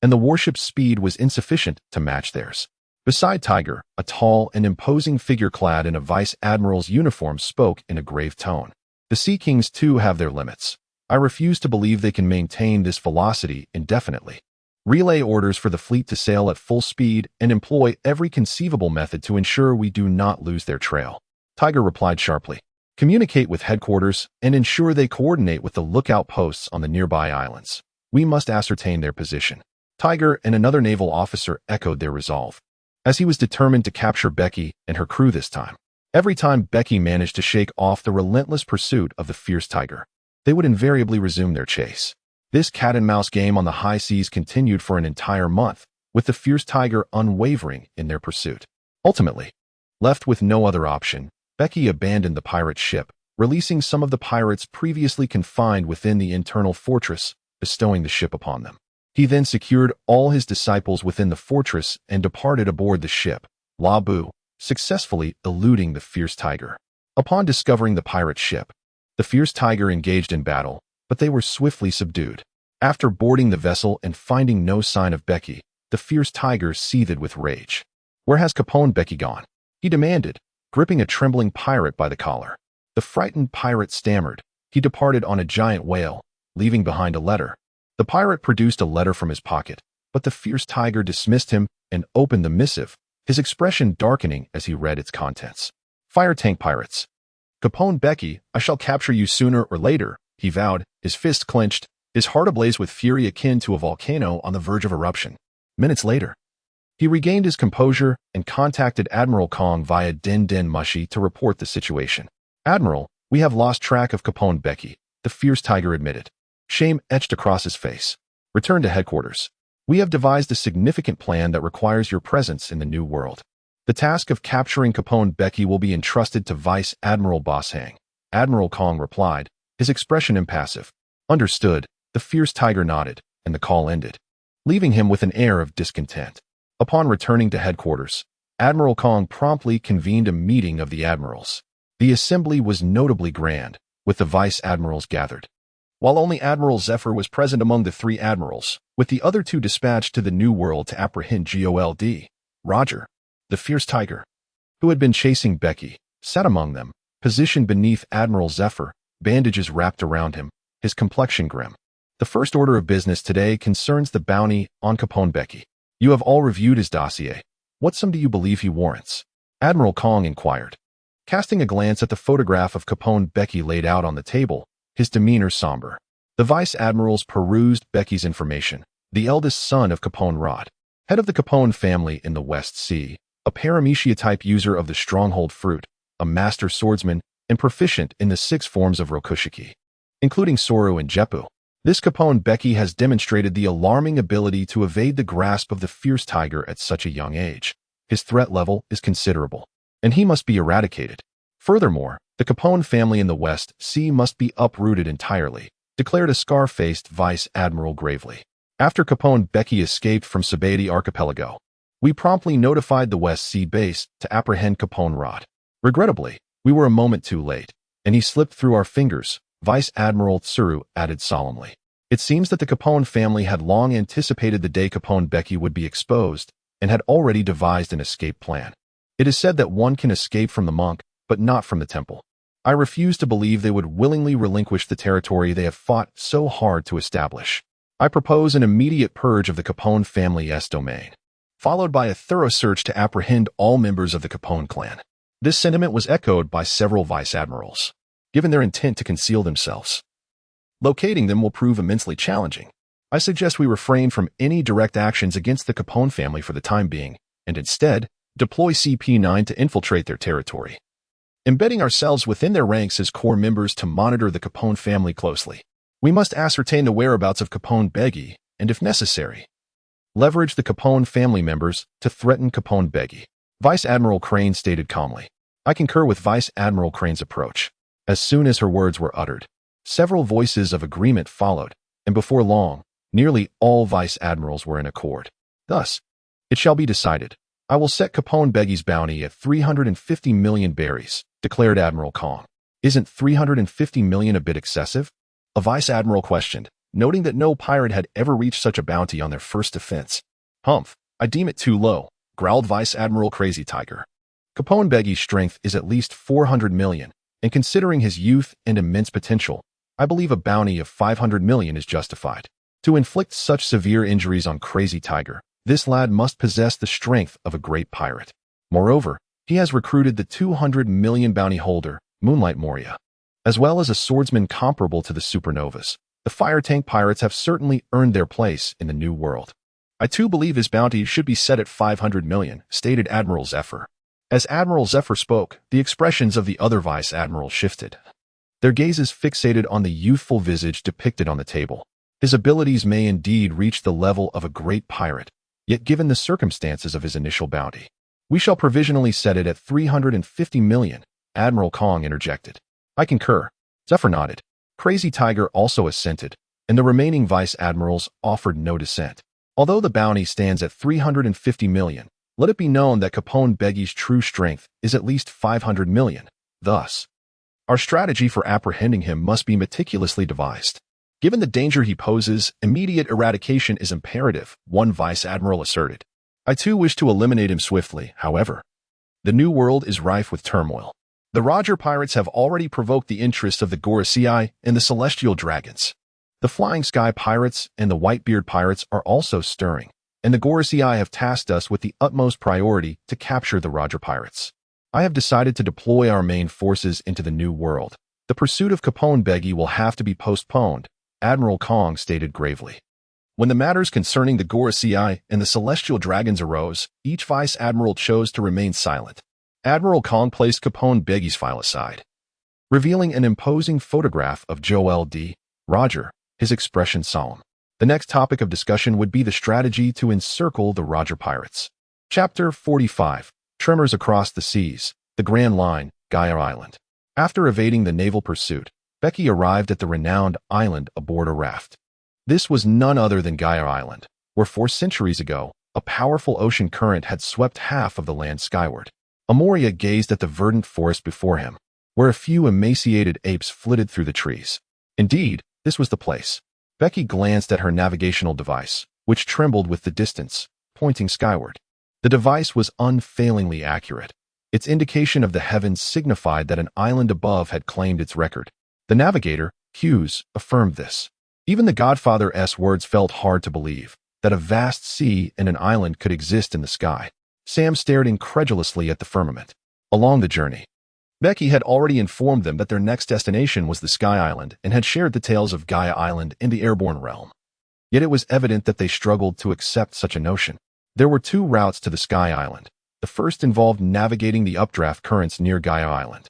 and the warship's speed was insufficient to match theirs. Beside Tiger, a tall and imposing figure clad in a vice admiral's uniform spoke in a grave tone. The Sea Kings too have their limits. I refuse to believe they can maintain this velocity indefinitely. Relay orders for the fleet to sail at full speed and employ every conceivable method to ensure we do not lose their trail. Tiger replied sharply. Communicate with headquarters and ensure they coordinate with the lookout posts on the nearby islands. We must ascertain their position. Tiger and another naval officer echoed their resolve, as he was determined to capture Becky and her crew this time. Every time Becky managed to shake off the relentless pursuit of the fierce Tiger, they would invariably resume their chase. This cat-and-mouse game on the high seas continued for an entire month, with the fierce Tiger unwavering in their pursuit. Ultimately, left with no other option, Becky abandoned the pirate ship, releasing some of the pirates previously confined within the internal fortress, bestowing the ship upon them. He then secured all his disciples within the fortress and departed aboard the ship, Labu, successfully eluding the fierce Tiger. Upon discovering the pirate ship, the fierce Tiger engaged in battle, but they were swiftly subdued. After boarding the vessel and finding no sign of Becky, the fierce Tiger seethed with rage. Where has Caponebeque gone? He demanded, gripping a trembling pirate by the collar. The frightened pirate stammered. He departed on a giant whale, leaving behind a letter. The pirate produced a letter from his pocket, but the fierce Tiger dismissed him and opened the missive, his expression darkening as he read its contents. Fire Tank Pirates. Caponebeque, I shall capture you sooner or later, he vowed, his fist clenched, his heart ablaze with fury akin to a volcano on the verge of eruption. Minutes later, he regained his composure and contacted Admiral Kong via Din Din Mushi to report the situation. Admiral, we have lost track of Caponebeque, the fierce Tiger admitted. Shame etched across his face. Return to headquarters. We have devised a significant plan that requires your presence in the new world. The task of capturing Caponebeque will be entrusted to Vice Admiral Boshang. Admiral Kong replied, his expression impassive. Understood, the fierce tiger nodded, and the call ended, leaving him with an air of discontent. Upon returning to headquarters, Admiral Kong promptly convened a meeting of the admirals. The assembly was notably grand, with the vice admirals gathered. While only Admiral Zephyr was present among the three admirals, with the other two dispatched to the New World to apprehend Gold, Roger, the fierce tiger, who had been chasing Becky, sat among them, positioned beneath Admiral Zephyr, bandages wrapped around him, his complexion grim. The first order of business today concerns the bounty on Caponebeque. You have all reviewed his dossier. What sum do you believe he warrants? Admiral Kong inquired. Casting a glance at the photograph of Caponebeque laid out on the table, his demeanor somber. The vice admirals perused Becky's information, the eldest son of Capone Rod, head of the Capone family in the West Sea, a paramecia-type user of the stronghold fruit, a master swordsman, and proficient in the 6 forms of Rokushiki, including Soru and Jeppu. This Caponebeque has demonstrated the alarming ability to evade the grasp of the fierce tiger at such a young age. His threat level is considerable, and he must be eradicated. Furthermore, the Capone family in the West Sea must be uprooted entirely, declared a scar-faced vice admiral gravely. After Caponebeque escaped from Sabeti Archipelago, we promptly notified the West Sea base to apprehend Capone Rod. Regrettably, we were a moment too late, and he slipped through our fingers, Vice Admiral Tsuru added solemnly. It seems that the Capone family had long anticipated the day Caponebeque would be exposed and had already devised an escape plan. It is said that one can escape from the monk, but not from the temple. I refuse to believe they would willingly relinquish the territory they have fought so hard to establish. I propose an immediate purge of the Capone family's domain, followed by a thorough search to apprehend all members of the Capone clan. This sentiment was echoed by several vice admirals. Given their intent to conceal themselves, locating them will prove immensely challenging. I suggest we refrain from any direct actions against the Capone family for the time being, and instead, deploy CP9 to infiltrate their territory, embedding ourselves within their ranks as core members to monitor the Capone family closely. We must ascertain the whereabouts of Capone Bege, and if necessary, leverage the Capone family members to threaten Capone Bege. Vice Admiral Crane stated calmly. I concur with Vice Admiral Crane's approach. As soon as her words were uttered, several voices of agreement followed, and before long, nearly all vice admirals were in accord. Thus, it shall be decided. I will set Caponebeque's bounty at 350 million berries, declared Admiral Kong. Isn't 350 million a bit excessive? A vice admiral questioned, noting that no pirate had ever reached such a bounty on their first offense. Humph, I deem it too low, growled Vice Admiral Crazy Tiger. Caponebeque's strength is at least 400 million. And considering his youth and immense potential, I believe a bounty of 500 million is justified. To inflict such severe injuries on Crazy Tiger, this lad must possess the strength of a great pirate. Moreover, he has recruited the 200 million bounty holder, Moonlight Moria, as well as a swordsman comparable to the supernovas. The fire tank pirates have certainly earned their place in the new world. I too believe his bounty should be set at 500 million, stated Admiral Zephyr. As Admiral Zephyr spoke, the expressions of the other vice admirals shifted, their gazes fixated on the youthful visage depicted on the table. His abilities may indeed reach the level of a great pirate, yet given the circumstances of his initial bounty, we shall provisionally set it at 350 million, Admiral Kong interjected. I concur. Zephyr nodded. Crazy Tiger also assented, and the remaining vice admirals offered no dissent. Although the bounty stands at 350 million, let it be known that Caponebeque's true strength is at least 500 million. Thus, our strategy for apprehending him must be meticulously devised. Given the danger he poses, immediate eradication is imperative, one vice admiral asserted. I too wish to eliminate him swiftly, however. The new world is rife with turmoil. The Roger pirates have already provoked the interest of the Gorosei and the Celestial Dragons. The Flying Sky pirates and the Whitebeard pirates are also stirring, and the Gorosei have tasked us with the utmost priority to capture the Roger pirates. I have decided to deploy our main forces into the new world. The pursuit of Caponebeque will have to be postponed, Admiral Kong stated gravely. When the matters concerning the Gorosei and the Celestial Dragons arose, each vice admiral chose to remain silent. Admiral Kong placed Caponebeque's file aside, revealing an imposing photograph of Joel D. Roger, his expression solemn. The next topic of discussion would be the strategy to encircle the Roger pirates. Chapter 45. Tremors Across the Seas, the Grand Line, Gaia Island. After evading the naval pursuit, Becky arrived at the renowned island aboard a raft. This was none other than Gaia Island, where 4 centuries ago, a powerful ocean current had swept half of the land skyward. Amoria gazed at the verdant forest before him, where a few emaciated apes flitted through the trees. Indeed, this was the place. Becky glanced at her navigational device, which trembled with the distance, pointing skyward. The device was unfailingly accurate. Its indication of the heavens signified that an island above had claimed its record. The navigator, Hughes, affirmed this. Even the Godfather's words felt hard to believe, that a vast sea and an island could exist in the sky. Sam stared incredulously at the firmament. Along the journey, Becky had already informed them that their next destination was the Sky Island and had shared the tales of Gaia Island in the airborne realm. Yet it was evident that they struggled to accept such a notion. There were 2 routes to the Sky Island. The first involved navigating the updraft currents near Gaia Island,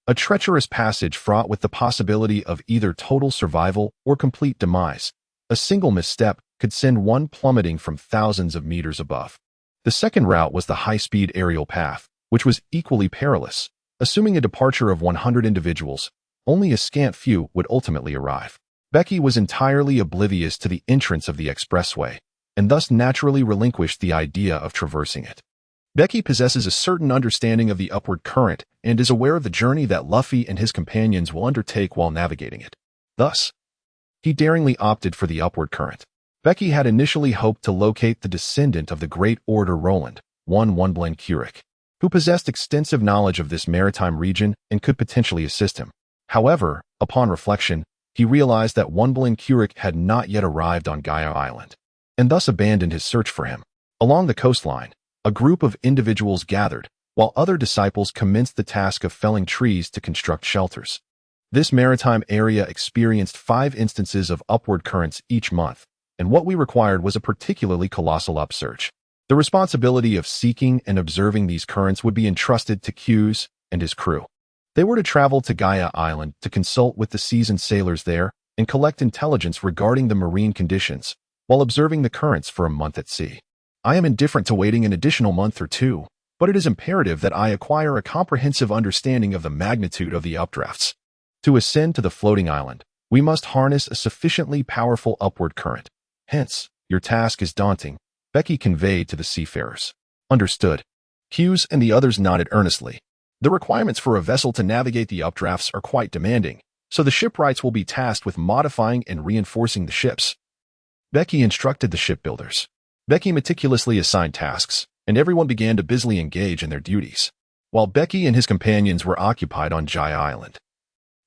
a treacherous passage fraught with the possibility of either total survival or complete demise. A single misstep could send one plummeting from thousands of meters above. The second route was the high-speed aerial path, which was equally perilous. Assuming a departure of 100 individuals, only a scant few would ultimately arrive. Becky was entirely oblivious to the entrance of the expressway, and thus naturally relinquished the idea of traversing it. Becky possesses a certain understanding of the upward current and is aware of the journey that Luffy and his companions will undertake while navigating it. Thus, he daringly opted for the upward current. Becky had initially hoped to locate the descendant of the Great Orator Roland, one Wunblen-Curik, who possessed extensive knowledge of this maritime region and could potentially assist him. However, upon reflection, he realized that Wunblen-Curik had not yet arrived on Gaia Island, and thus abandoned his search for him. Along the coastline, a group of individuals gathered, while other disciples commenced the task of felling trees to construct shelters. This maritime area experienced 5 instances of upward currents each month, and what we required was a particularly colossal upsurge. The responsibility of seeking and observing these currents would be entrusted to Hughes and his crew. They were to travel to Gaia Island to consult with the seasoned sailors there and collect intelligence regarding the marine conditions, while observing the currents for a month at sea. I am indifferent to waiting an additional month or 2, but it is imperative that I acquire a comprehensive understanding of the magnitude of the updrafts. To ascend to the floating island, we must harness a sufficiently powerful upward current. Hence, your task is daunting, Becky conveyed to the seafarers. Understood. Hughes and the others nodded earnestly. The requirements for a vessel to navigate the updrafts are quite demanding, so the shipwrights will be tasked with modifying and reinforcing the ships. Becky instructed the shipbuilders. Becky meticulously assigned tasks, and everyone began to busily engage in their duties, while Becky and his companions were occupied on Gaia Island.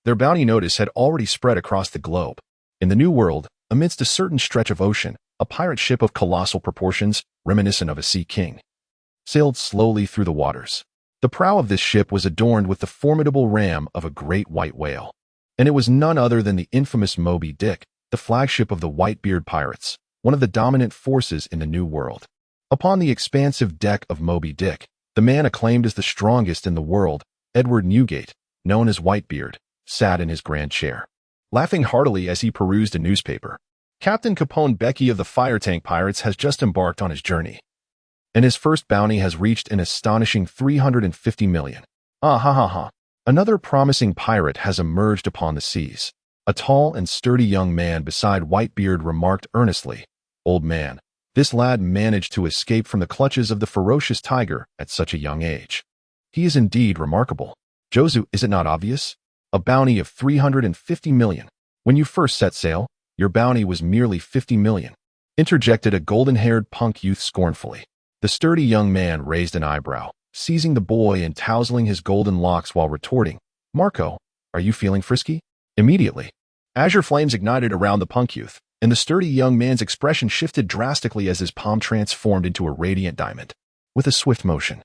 Their bounty notice had already spread across the globe. In the New World, amidst a certain stretch of ocean, a pirate ship of colossal proportions, reminiscent of a sea king, sailed slowly through the waters. The prow of this ship was adorned with the formidable ram of a great white whale, and it was none other than the infamous Moby Dick, the flagship of the Whitebeard pirates, one of the dominant forces in the New World. Upon the expansive deck of Moby Dick, the man acclaimed as the strongest in the world, Edward Newgate, known as Whitebeard, sat in his grand chair, laughing heartily as he perused a newspaper. Captain Capone Bege of the Fire Tank Pirates has just embarked on his journey, and his first bounty has reached an astonishing 350 million. Ah ha ha ha. Another promising pirate has emerged upon the seas. A tall and sturdy young man beside Whitebeard remarked earnestly, "Old man, this lad managed to escape from the clutches of the ferocious tiger at such a young age. He is indeed remarkable. Jozu, is it not obvious? A bounty of 350 million. When you first set sail, your bounty was merely 50 million. Interjected a golden-haired punk youth scornfully. The sturdy young man raised an eyebrow, seizing the boy and tousling his golden locks while retorting, "Marco, are you feeling frisky?" Immediately, azure flames ignited around the punk youth, and the sturdy young man's expression shifted drastically as his palm transformed into a radiant diamond. With a swift motion,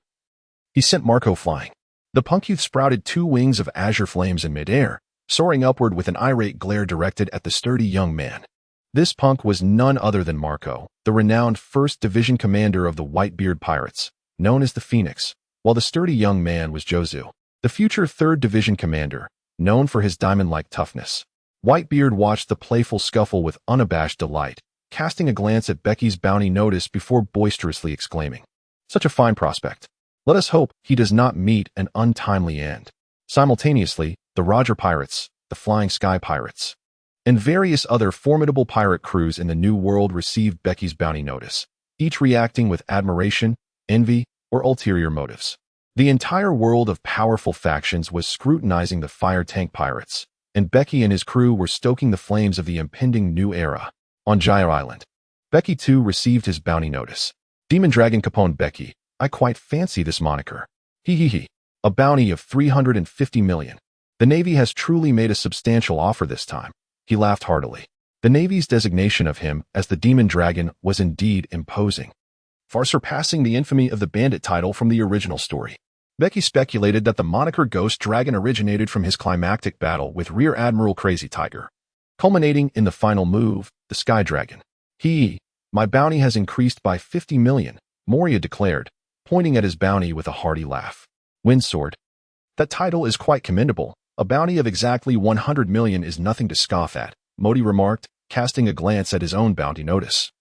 he sent Marco flying. The punk youth sprouted 2 wings of azure flames in midair, soaring upward with an irate glare directed at the sturdy young man. This punk was none other than Marco, the renowned 1st Division commander of the Whitebeard Pirates, known as the Phoenix, while the sturdy young man was Jozu, the future 3rd Division commander, known for his diamond-like toughness. Whitebeard watched the playful scuffle with unabashed delight, casting a glance at Becky's bounty notice before boisterously exclaiming, "Such a fine prospect. Let us hope he does not meet an untimely end." Simultaneously, the Roger Pirates, the Flying Sky Pirates, and various other formidable pirate crews in the New World received Becky's bounty notice, each reacting with admiration, envy, or ulterior motives. The entire world of powerful factions was scrutinizing the fire tank pirates, and Becky and his crew were stoking the flames of the impending new era. On Gyre Island, Becky too received his bounty notice. Demon Dragon Capone Bege, I quite fancy this moniker. He. A bounty of 350 million. The Navy has truly made a substantial offer this time. He laughed heartily. The Navy's designation of him as the Demon Dragon was indeed imposing, far surpassing the infamy of the bandit title from the original story. Becky speculated that the moniker Ghost Dragon originated from his climactic battle with Rear Admiral Crazy Tiger, culminating in the final move, the Sky Dragon. My bounty has increased by 50 million, Moria declared, pointing at his bounty with a hearty laugh. Windsword. That title is quite commendable. A bounty of exactly 100 million is nothing to scoff at, Modi remarked, casting a glance at his own bounty notice.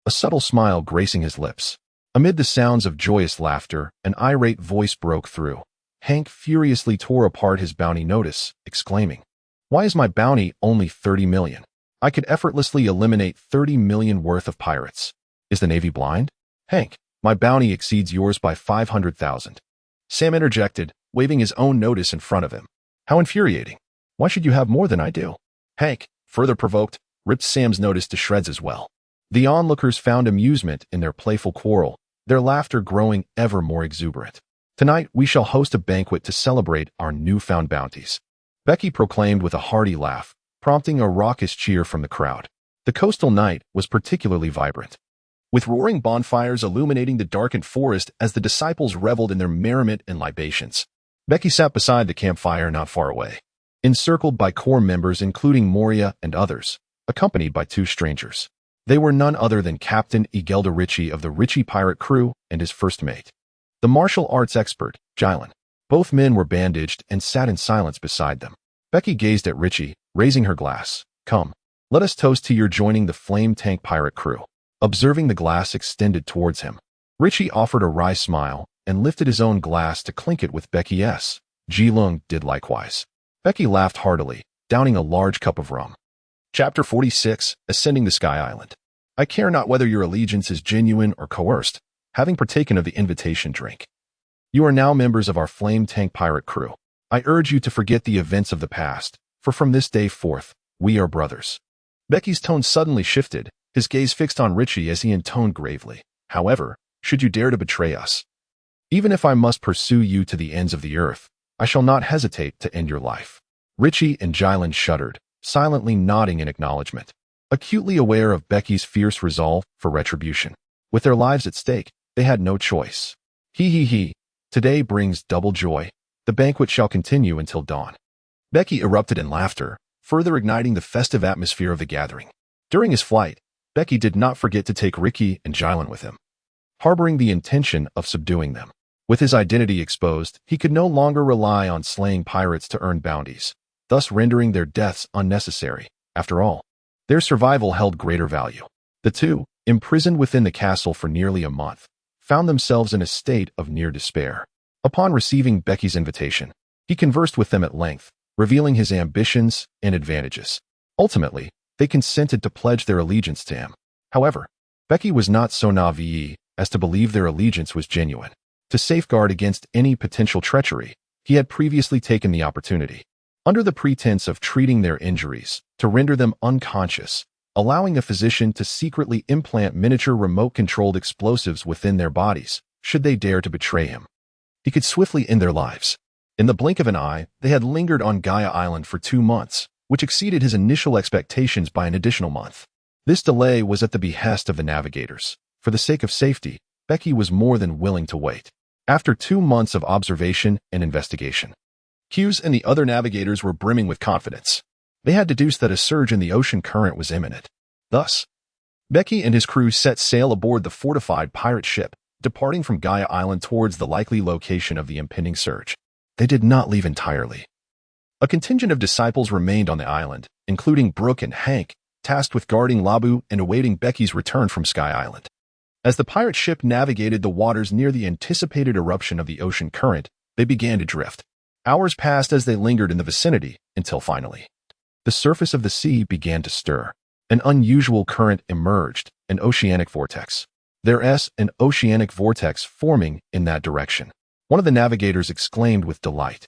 A subtle smile gracing his lips. Amid the sounds of joyous laughter, an irate voice broke through. Hank furiously tore apart his bounty notice, exclaiming, "Why is my bounty only 30 million? I could effortlessly eliminate 30 million worth of pirates. Is the Navy blind? Hank, my bounty exceeds yours by 500,000. Sam interjected, waving his own notice in front of him. How infuriating. Why should you have more than I do? Hank, further provoked, ripped Sam's notice to shreds as well. The onlookers found amusement in their playful quarrel, their laughter growing ever more exuberant. Tonight we shall host a banquet to celebrate our newfound bounties, Becky proclaimed with a hearty laugh, prompting a raucous cheer from the crowd. The coastal night was particularly vibrant, with roaring bonfires illuminating the darkened forest as the disciples reveled in their merriment and libations. Becky sat beside the campfire not far away, encircled by core members including Moria and others, accompanied by two strangers. They were none other than Captain Igelda Ritchie of the Ritchie pirate crew and his first mate, the martial arts expert, Jylan. Both men were bandaged and sat in silence beside them. Becky gazed at Ritchie, raising her glass. "Come, let us toast to your joining the flame tank pirate crew." Observing the glass extended towards him, Ritchie offered a wry smile and lifted his own glass to clink it with Becky's. Ji-Lung did likewise. Becky laughed heartily, downing a large cup of rum. Chapter 46, Ascending the Sky Island. I care not whether your allegiance is genuine or coerced, having partaken of the invitation drink. You are now members of our flame tank pirate crew. I urge you to forget the events of the past, for from this day forth, we are brothers. Becky's tone suddenly shifted, his gaze fixed on Ritchie as he intoned gravely. However, should you dare to betray us, even if I must pursue you to the ends of the earth, I shall not hesitate to end your life. Ritchie and Jylan shuddered, silently nodding in acknowledgement, acutely aware of Becky's fierce resolve for retribution. With their lives at stake, they had no choice. Today brings double joy. The banquet shall continue until dawn. Becky erupted in laughter, further igniting the festive atmosphere of the gathering. During his flight, Becky did not forget to take Ricky and Jylan with him, harboring the intention of subduing them. With his identity exposed, he could no longer rely on slaying pirates to earn bounties, thus rendering their deaths unnecessary. After all, their survival held greater value. The two, imprisoned within the castle for nearly a month, found themselves in a state of near despair. Upon receiving Becky's invitation, he conversed with them at length, revealing his ambitions and advantages. Ultimately, they consented to pledge their allegiance to him. However, Becky was not so naive as to believe their allegiance was genuine. To safeguard against any potential treachery, he had previously taken the opportunity, under the pretense of treating their injuries, to render them unconscious, allowing a physician to secretly implant miniature remote-controlled explosives within their bodies, should they dare to betray him. He could swiftly end their lives. In the blink of an eye, they had lingered on Gaia Island for 2 months, which exceeded his initial expectations by an additional month. This delay was at the behest of the navigators. For the sake of safety, Becky was more than willing to wait. After 2 months of observation and investigation, Hughes and the other navigators were brimming with confidence. They had deduced that a surge in the ocean current was imminent. Thus, Becky and his crew set sail aboard the fortified pirate ship, departing from Gaia Island towards the likely location of the impending surge. They did not leave entirely. A contingent of disciples remained on the island, including Brooke and Hank, tasked with guarding Labu and awaiting Becky's return from Sky Island. As the pirate ship navigated the waters near the anticipated eruption of the ocean current, they began to drift. Hours passed as they lingered in the vicinity, until finally, the surface of the sea began to stir. An unusual current emerged, an oceanic vortex. There's an oceanic vortex forming in that direction. One of the navigators exclaimed with delight.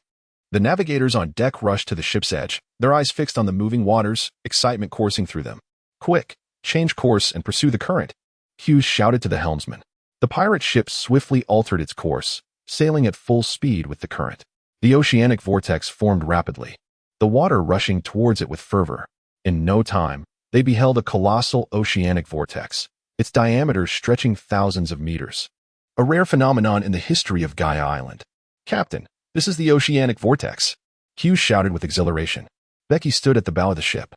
The navigators on deck rushed to the ship's edge, their eyes fixed on the moving waters, excitement coursing through them. Quick, change course and pursue the current, Hughes shouted to the helmsman. The pirate ship swiftly altered its course, sailing at full speed with the current. The oceanic vortex formed rapidly, the water rushing towards it with fervor. In no time, they beheld a colossal oceanic vortex, its diameter stretching thousands of meters. A rare phenomenon in the history of Gaia Island. Captain, this is the oceanic vortex, Hughes shouted with exhilaration. Becky stood at the bow of the ship,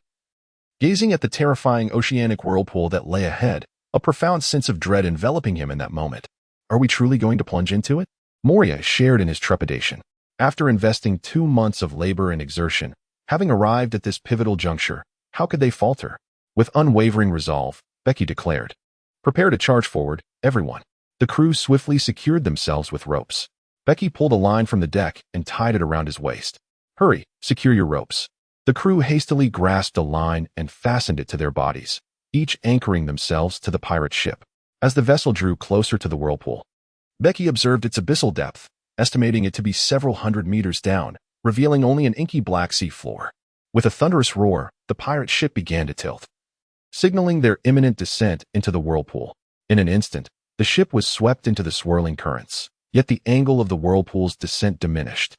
gazing at the terrifying oceanic whirlpool that lay ahead, a profound sense of dread enveloping him in that moment. Are we truly going to plunge into it? Moria shared in his trepidation. After investing 2 months of labor and exertion, having arrived at this pivotal juncture, how could they falter? With unwavering resolve, Becky declared, "Prepare to charge forward, everyone." The crew swiftly secured themselves with ropes. Becky pulled a line from the deck and tied it around his waist. "Hurry, secure your ropes." The crew hastily grasped a line and fastened it to their bodies, each anchoring themselves to the pirate ship. As the vessel drew closer to the whirlpool, Becky observed its abyssal depth, estimating it to be several hundred meters down, revealing only an inky black sea floor. With a thunderous roar, the pirate ship began to tilt, signaling their imminent descent into the whirlpool. In an instant, the ship was swept into the swirling currents, yet the angle of the whirlpool's descent diminished,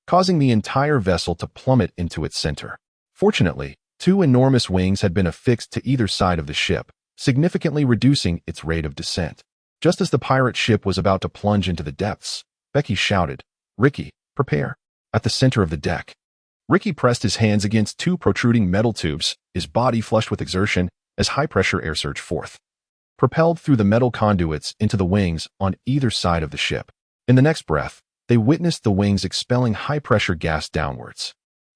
causing the entire vessel to plummet into its center. Fortunately, 2 enormous wings had been affixed to either side of the ship, significantly reducing its rate of descent. Just as the pirate ship was about to plunge into the depths, Becky shouted, "Ricky, prepare." At the center of the deck, Ricky pressed his hands against 2 protruding metal tubes, his body flushed with exertion as high-pressure air surged forth, propelled through the metal conduits into the wings on either side of the ship. In the next breath, they witnessed the wings expelling high-pressure gas downwards.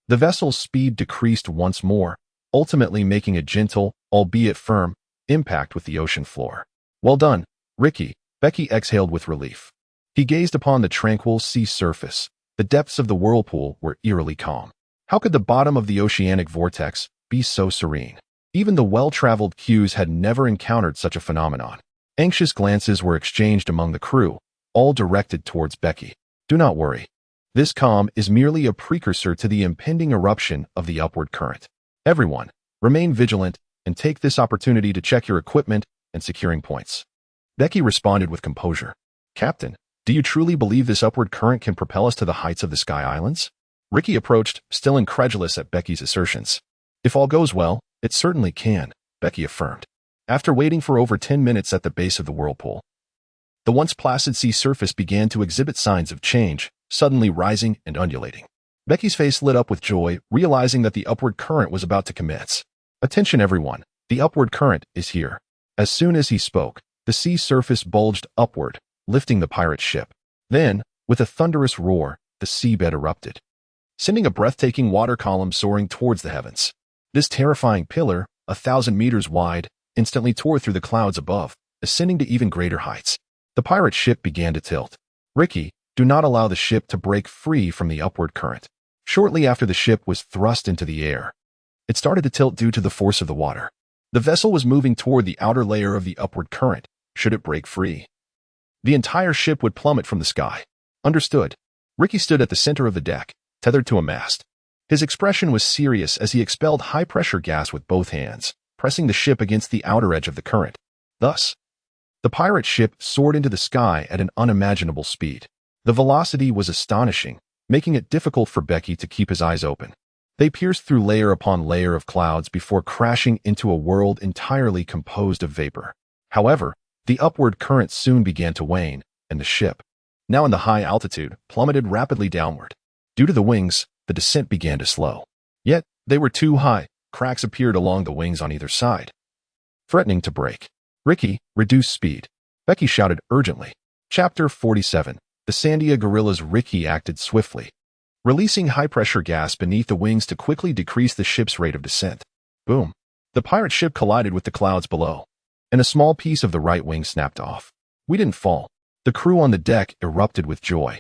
The vessel's speed decreased once more, ultimately making a gentle, albeit firm, impact with the ocean floor. "Well done, Ricky," Becky exhaled with relief. He gazed upon the tranquil sea surface. The depths of the whirlpool were eerily calm. How could the bottom of the oceanic vortex be so serene? Even the well-traveled Hughes had never encountered such a phenomenon. Anxious glances were exchanged among the crew, all directed towards Becky. "Do not worry. This calm is merely a precursor to the impending eruption of the upward current. Everyone, remain vigilant and take this opportunity to check your equipment and securing points." Becky responded with composure. "Captain, do you truly believe this upward current can propel us to the heights of the Sky Islands?" Ricky approached, still incredulous at Becky's assertions. "If all goes well, it certainly can," Becky affirmed. After waiting for over 10 minutes at the base of the whirlpool, the once placid sea surface began to exhibit signs of change, suddenly rising and undulating. Becky's face lit up with joy, realizing that the upward current was about to commence. "Attention everyone, the upward current is here." As soon as he spoke, the sea surface bulged upward, lifting the pirate ship. Then, with a thunderous roar, the seabed erupted, sending a breathtaking water column soaring towards the heavens. This terrifying pillar, 1,000 meters wide, instantly tore through the clouds above, ascending to even greater heights. The pirate ship began to tilt. "Ricky, do not allow the ship to break free from the upward current." Shortly after the ship was thrust into the air, it started to tilt due to the force of the water. The vessel was moving toward the outer layer of the upward current. Should it break free, the entire ship would plummet from the sky. "Understood." Ricky stood at the center of the deck, tethered to a mast. His expression was serious as he expelled high-pressure gas with both hands, pressing the ship against the outer edge of the current. Thus, the pirate ship soared into the sky at an unimaginable speed. The velocity was astonishing, making it difficult for Becky to keep his eyes open. They pierced through layer upon layer of clouds before crashing into a world entirely composed of vapor. However, the upward current soon began to wane, and the ship, now in the high altitude, plummeted rapidly downward. Due to the wings, the descent began to slow. Yet, they were too high. Cracks appeared along the wings on either side, threatening to break. "Ricky, reduce speed," Becky shouted urgently. Chapter 47. The Sandia Gorillas. Ricky acted swiftly, releasing high-pressure gas beneath the wings to quickly decrease the ship's rate of descent. Boom. The pirate ship collided with the clouds below, and a small piece of the right wing snapped off. We didn't fall. The crew on the deck erupted with joy,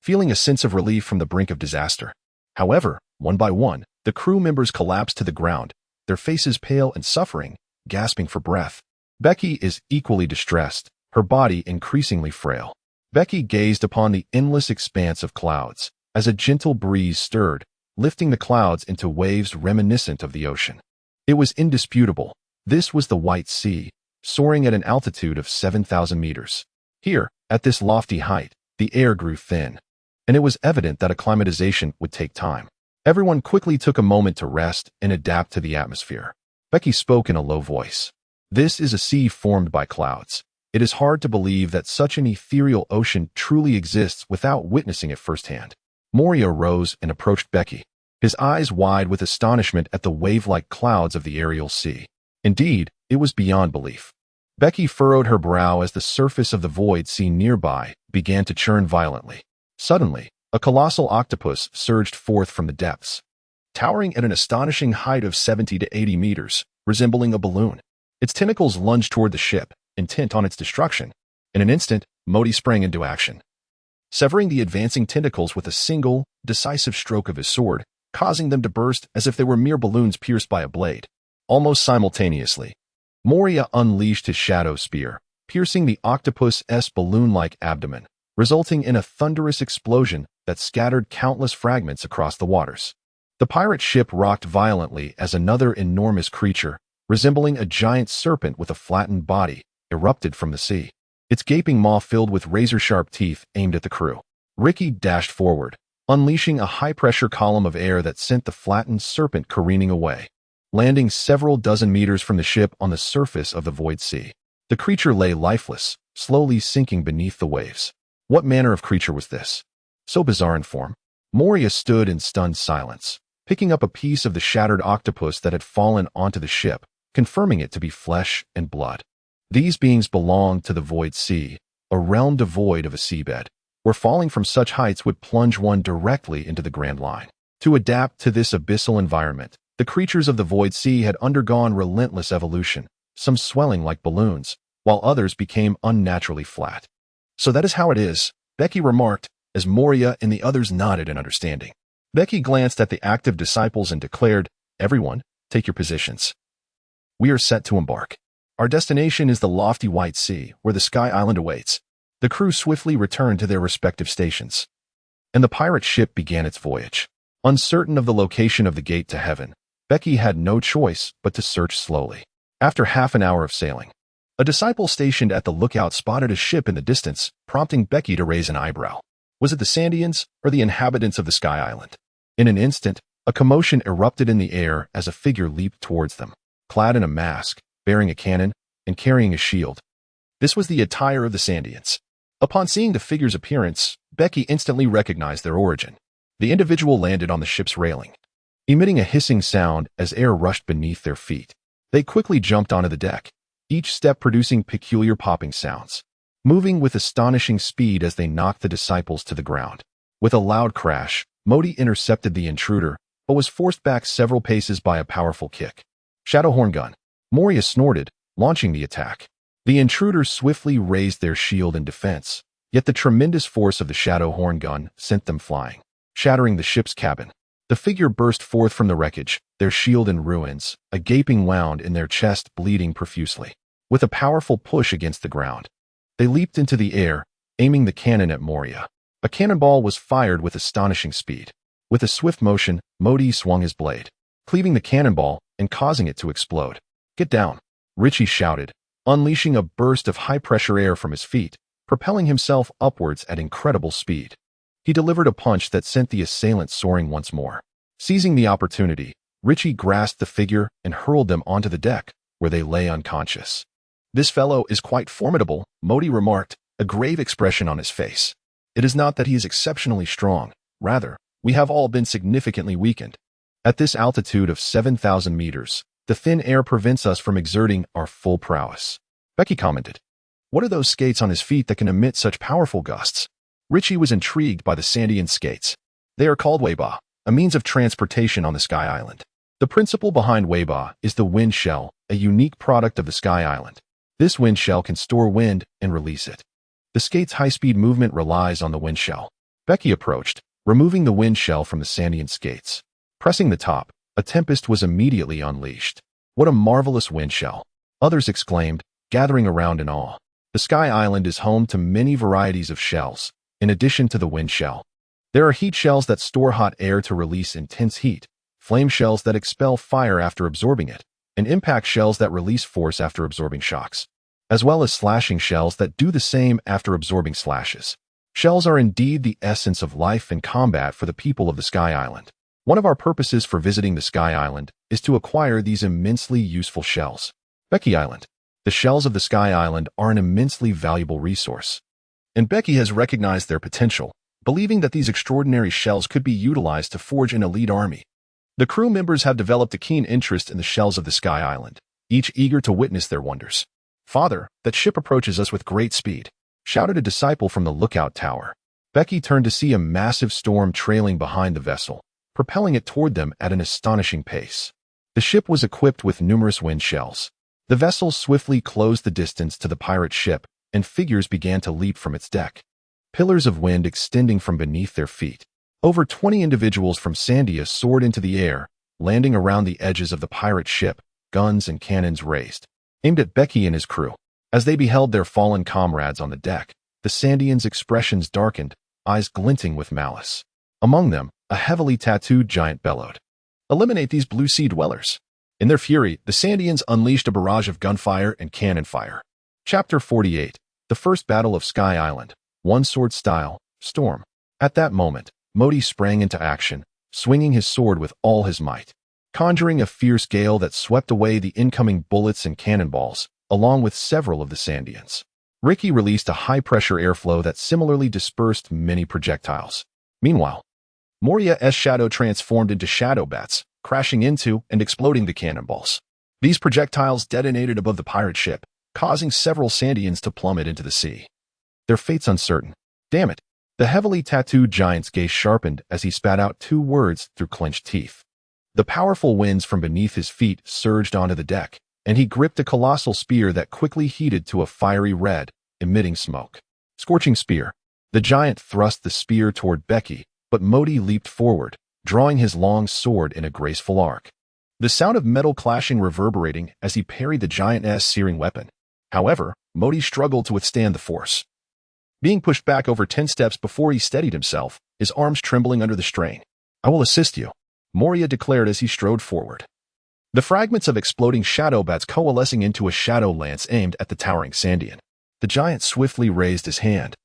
feeling a sense of relief from the brink of disaster. However, one by one, the crew members collapsed to the ground, their faces pale and suffering, gasping for breath. Becky is equally distressed, her body increasingly frail. Becky gazed upon the endless expanse of clouds as a gentle breeze stirred, lifting the clouds into waves reminiscent of the ocean. It was indisputable. This was the White Sea, soaring at an altitude of 7,000 meters. Here, at this lofty height, the air grew thin, and it was evident that acclimatization would take time. Everyone quickly took a moment to rest and adapt to the atmosphere. Becky spoke in a low voice. This is a sea formed by clouds. It is hard to believe that such an ethereal ocean truly exists without witnessing it firsthand. Moria rose and approached Becky, his eyes wide with astonishment at the wave-like clouds of the aerial sea. Indeed, it was beyond belief. Becky furrowed her brow as the surface of the void sea nearby began to churn violently. Suddenly, a colossal octopus surged forth from the depths, towering at an astonishing height of 70 to 80 meters, resembling a balloon. Its tentacles lunged toward the ship, intent on its destruction. In an instant, Modi sprang into action, severing the advancing tentacles with a single, decisive stroke of his sword, causing them to burst as if they were mere balloons pierced by a blade. Almost simultaneously, Moria unleashed his shadow spear, piercing the octopus's balloon-like abdomen, resulting in a thunderous explosion that scattered countless fragments across the waters. The pirate ship rocked violently as another enormous creature, resembling a giant serpent with a flattened body, erupted from the sea. Its gaping maw filled with razor-sharp teeth aimed at the crew. Ricky dashed forward, unleashing a high-pressure column of air that sent the flattened serpent careening away, landing several dozen meters from the ship on the surface of the void sea. The creature lay lifeless, slowly sinking beneath the waves. What manner of creature was this? So bizarre in form. Moria stood in stunned silence, picking up a piece of the shattered octopus that had fallen onto the ship, confirming it to be flesh and blood. These beings belonged to the void sea, a realm devoid of a seabed, where falling from such heights would plunge one directly into the Grand Line. To adapt to this abyssal environment, the creatures of the void sea had undergone relentless evolution, some swelling like balloons, while others became unnaturally flat. So that is how it is, Becky remarked, as Moria and the others nodded in understanding. Becky glanced at the active disciples and declared, "Everyone, take your positions. We are set to embark. Our destination is the lofty White Sea, where the Sky Island awaits." The crew swiftly returned to their respective stations, and the pirate ship began its voyage. Uncertain of the location of the gate to heaven, Becky had no choice but to search slowly. After half an hour of sailing, a disciple stationed at the lookout spotted a ship in the distance, prompting Becky to raise an eyebrow. Was it the Sandians or the inhabitants of the Sky Island? In an instant, a commotion erupted in the air as a figure leaped towards them, clad in a mask, bearing a cannon, and carrying a shield. This was the attire of the Sandians. Upon seeing the figure's appearance, Becky instantly recognized their origin. The individual landed on the ship's railing, emitting a hissing sound as air rushed beneath their feet. They quickly jumped onto the deck, each step producing peculiar popping sounds, moving with astonishing speed as they knocked the disciples to the ground. With a loud crash, Modi intercepted the intruder, but was forced back several paces by a powerful kick. Shadow horn gun. Moria snorted, launching the attack. The intruders swiftly raised their shield in defense, yet the tremendous force of the shadow horn gun sent them flying, shattering the ship's cabin. The figure burst forth from the wreckage, their shield in ruins, a gaping wound in their chest bleeding profusely. With a powerful push against the ground, they leaped into the air, aiming the cannon at Moria. A cannonball was fired with astonishing speed. With a swift motion, Modi swung his blade, cleaving the cannonball and causing it to explode. "Get down," Richie shouted, unleashing a burst of high-pressure air from his feet, propelling himself upwards at incredible speed. He delivered a punch that sent the assailant soaring once more. Seizing the opportunity, Richie grasped the figure and hurled them onto the deck, where they lay unconscious. "This fellow is quite formidable," Modi remarked, a grave expression on his face. "It is not that he is exceptionally strong. Rather, we have all been significantly weakened. At this altitude of 7,000 meters, the thin air prevents us from exerting our full prowess." Becky commented, "What are those skates on his feet that can emit such powerful gusts?" Richie was intrigued by the Sandian skates. "They are called Weiba, a means of transportation on the Sky Island. The principle behind Weiba is the wind shell, a unique product of the Sky Island. This wind shell can store wind and release it. The skate's high-speed movement relies on the wind shell. Becky approached, removing the wind shell from the Sandian skates. Pressing the top, a tempest was immediately unleashed. What a marvelous wind shell! Others exclaimed, gathering around in awe. The Sky Island is home to many varieties of shells, in addition to the wind shell. There are heat shells that store hot air to release intense heat, flame shells that expel fire after absorbing it, and impact shells that release force after absorbing shocks, as well as slashing shells that do the same after absorbing slashes. Shells are indeed the essence of life and combat for the people of the Sky Island. One of our purposes for visiting the Sky Island is to acquire these immensely useful shells. Becky Island. The shells of the Sky Island are an immensely valuable resource, and Becky has recognized their potential, believing that these extraordinary shells could be utilized to forge an elite army. The crew members have developed a keen interest in the shells of the Sky Island, each eager to witness their wonders. "Father, that ship approaches us with great speed," shouted a disciple from the lookout tower. Becky turned to see a massive storm trailing behind the vessel, propelling it toward them at an astonishing pace. The ship was equipped with numerous wind shells. The vessel swiftly closed the distance to the pirate ship, and figures began to leap from its deck. Pillars of wind extending from beneath their feet. Over 20 individuals from Sandia soared into the air, landing around the edges of the pirate ship, guns and cannons raised, aimed at Becky and his crew. As they beheld their fallen comrades on the deck, the Sandians' expressions darkened, eyes glinting with malice. Among them, a heavily tattooed giant bellowed, "Eliminate these blue sea dwellers." In their fury, the Sandians unleashed a barrage of gunfire and cannon fire. Chapter 48. The First Battle of Sky Island. One sword style, storm. At that moment, Modi sprang into action, swinging his sword with all his might, conjuring a fierce gale that swept away the incoming bullets and cannonballs, along with several of the Sandians. Ricky released a high-pressure airflow that similarly dispersed many projectiles. Meanwhile, Moria's shadow transformed into shadow bats, crashing into and exploding the cannonballs. These projectiles detonated above the pirate ship, causing several Sandians to plummet into the sea. Their fate's uncertain. Damn it! The heavily tattooed giant's gaze sharpened as he spat out 2 words through clenched teeth. The powerful winds from beneath his feet surged onto the deck, and he gripped a colossal spear that quickly heated to a fiery red, emitting smoke. Scorching spear. The giant thrust the spear toward Becky, but Modi leaped forward, drawing his long sword in a graceful arc. The sound of metal clashing reverberating as he parried the giant's searing weapon. However, Modi struggled to withstand the force, being pushed back over 10 steps before he steadied himself, his arms trembling under the strain. "I will assist you," Moria declared as he strode forward. The fragments of exploding shadow bats coalescing into a shadow lance aimed at the towering Sandian. The giant swiftly raised his hand,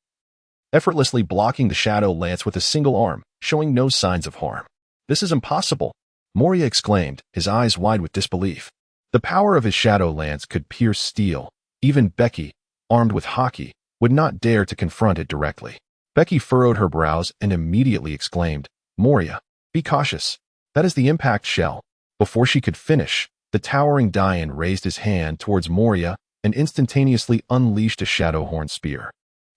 effortlessly blocking the shadow lance with a single arm, showing no signs of harm. "This is impossible," Moria exclaimed, his eyes wide with disbelief. The power of his shadow lance could pierce steel. Even Becky, armed with hockey, would not dare to confront it directly. Becky furrowed her brows and immediately exclaimed, "Moria, be cautious. That is the impact shell." Before she could finish, the towering Dian raised his hand towards Moria and instantaneously unleashed a shadow horn spear.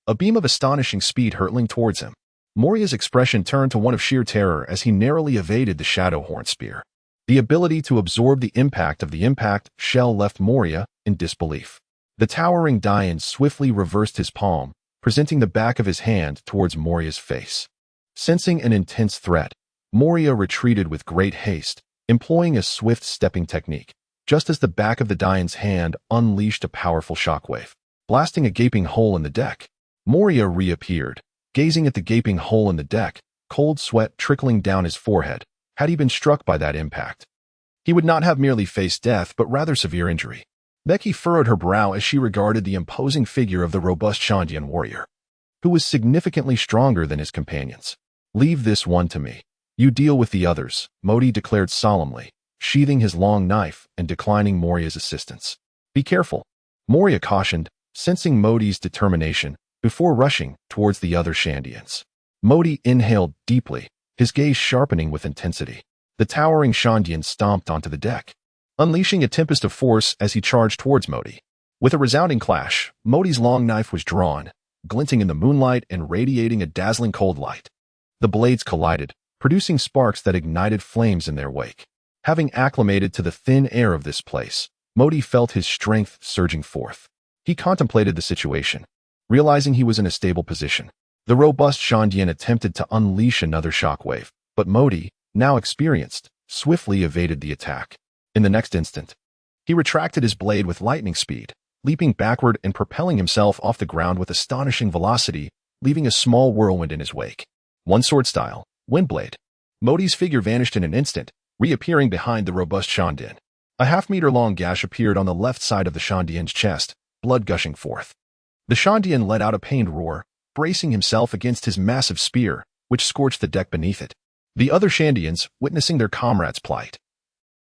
A beam of astonishing speed hurtling towards him. Moria's expression turned to one of sheer terror as he narrowly evaded the shadow horn spear. The ability to absorb the impact of the impact shell left Moria in disbelief. The towering Dian swiftly reversed his palm, presenting the back of his hand towards Moria's face. Sensing an intense threat, Moria retreated with great haste, employing a swift stepping technique, just as the back of the Dian's hand unleashed a powerful shockwave, blasting a gaping hole in the deck. Moria reappeared, gazing at the gaping hole in the deck, cold sweat trickling down his forehead. Had he been struck by that impact, he would not have merely faced death but rather severe injury. Becky furrowed her brow as she regarded the imposing figure of the robust Shandian warrior, who was significantly stronger than his companions. "Leave this one to me. You deal with the others," Modi declared solemnly, sheathing his long knife and declining Moria's assistance. "Be careful," Moria cautioned, sensing Modi's determination, before rushing towards the other Shandians. Modi inhaled deeply, his gaze sharpening with intensity. The towering Shandian stomped onto the deck, unleashing a tempest of force as he charged towards Modi. With a resounding clash, Modi's long knife was drawn, glinting in the moonlight and radiating a dazzling cold light. The blades collided, producing sparks that ignited flames in their wake. Having acclimated to the thin air of this place, Modi felt his strength surging forth. He contemplated the situation, realizing he was in a stable position. The robust Shandian attempted to unleash another shockwave, but Modi, now experienced, swiftly evaded the attack. In the next instant, he retracted his blade with lightning speed, leaping backward and propelling himself off the ground with astonishing velocity, leaving a small whirlwind in his wake. One sword style, Windblade. Modi's figure vanished in an instant, reappearing behind the robust Shandian. A half-meter-long gash appeared on the left side of the Shandian's chest, blood gushing forth. The Shandian let out a pained roar, bracing himself against his massive spear, which scorched the deck beneath it. The other Shandians, witnessing their comrade's plight,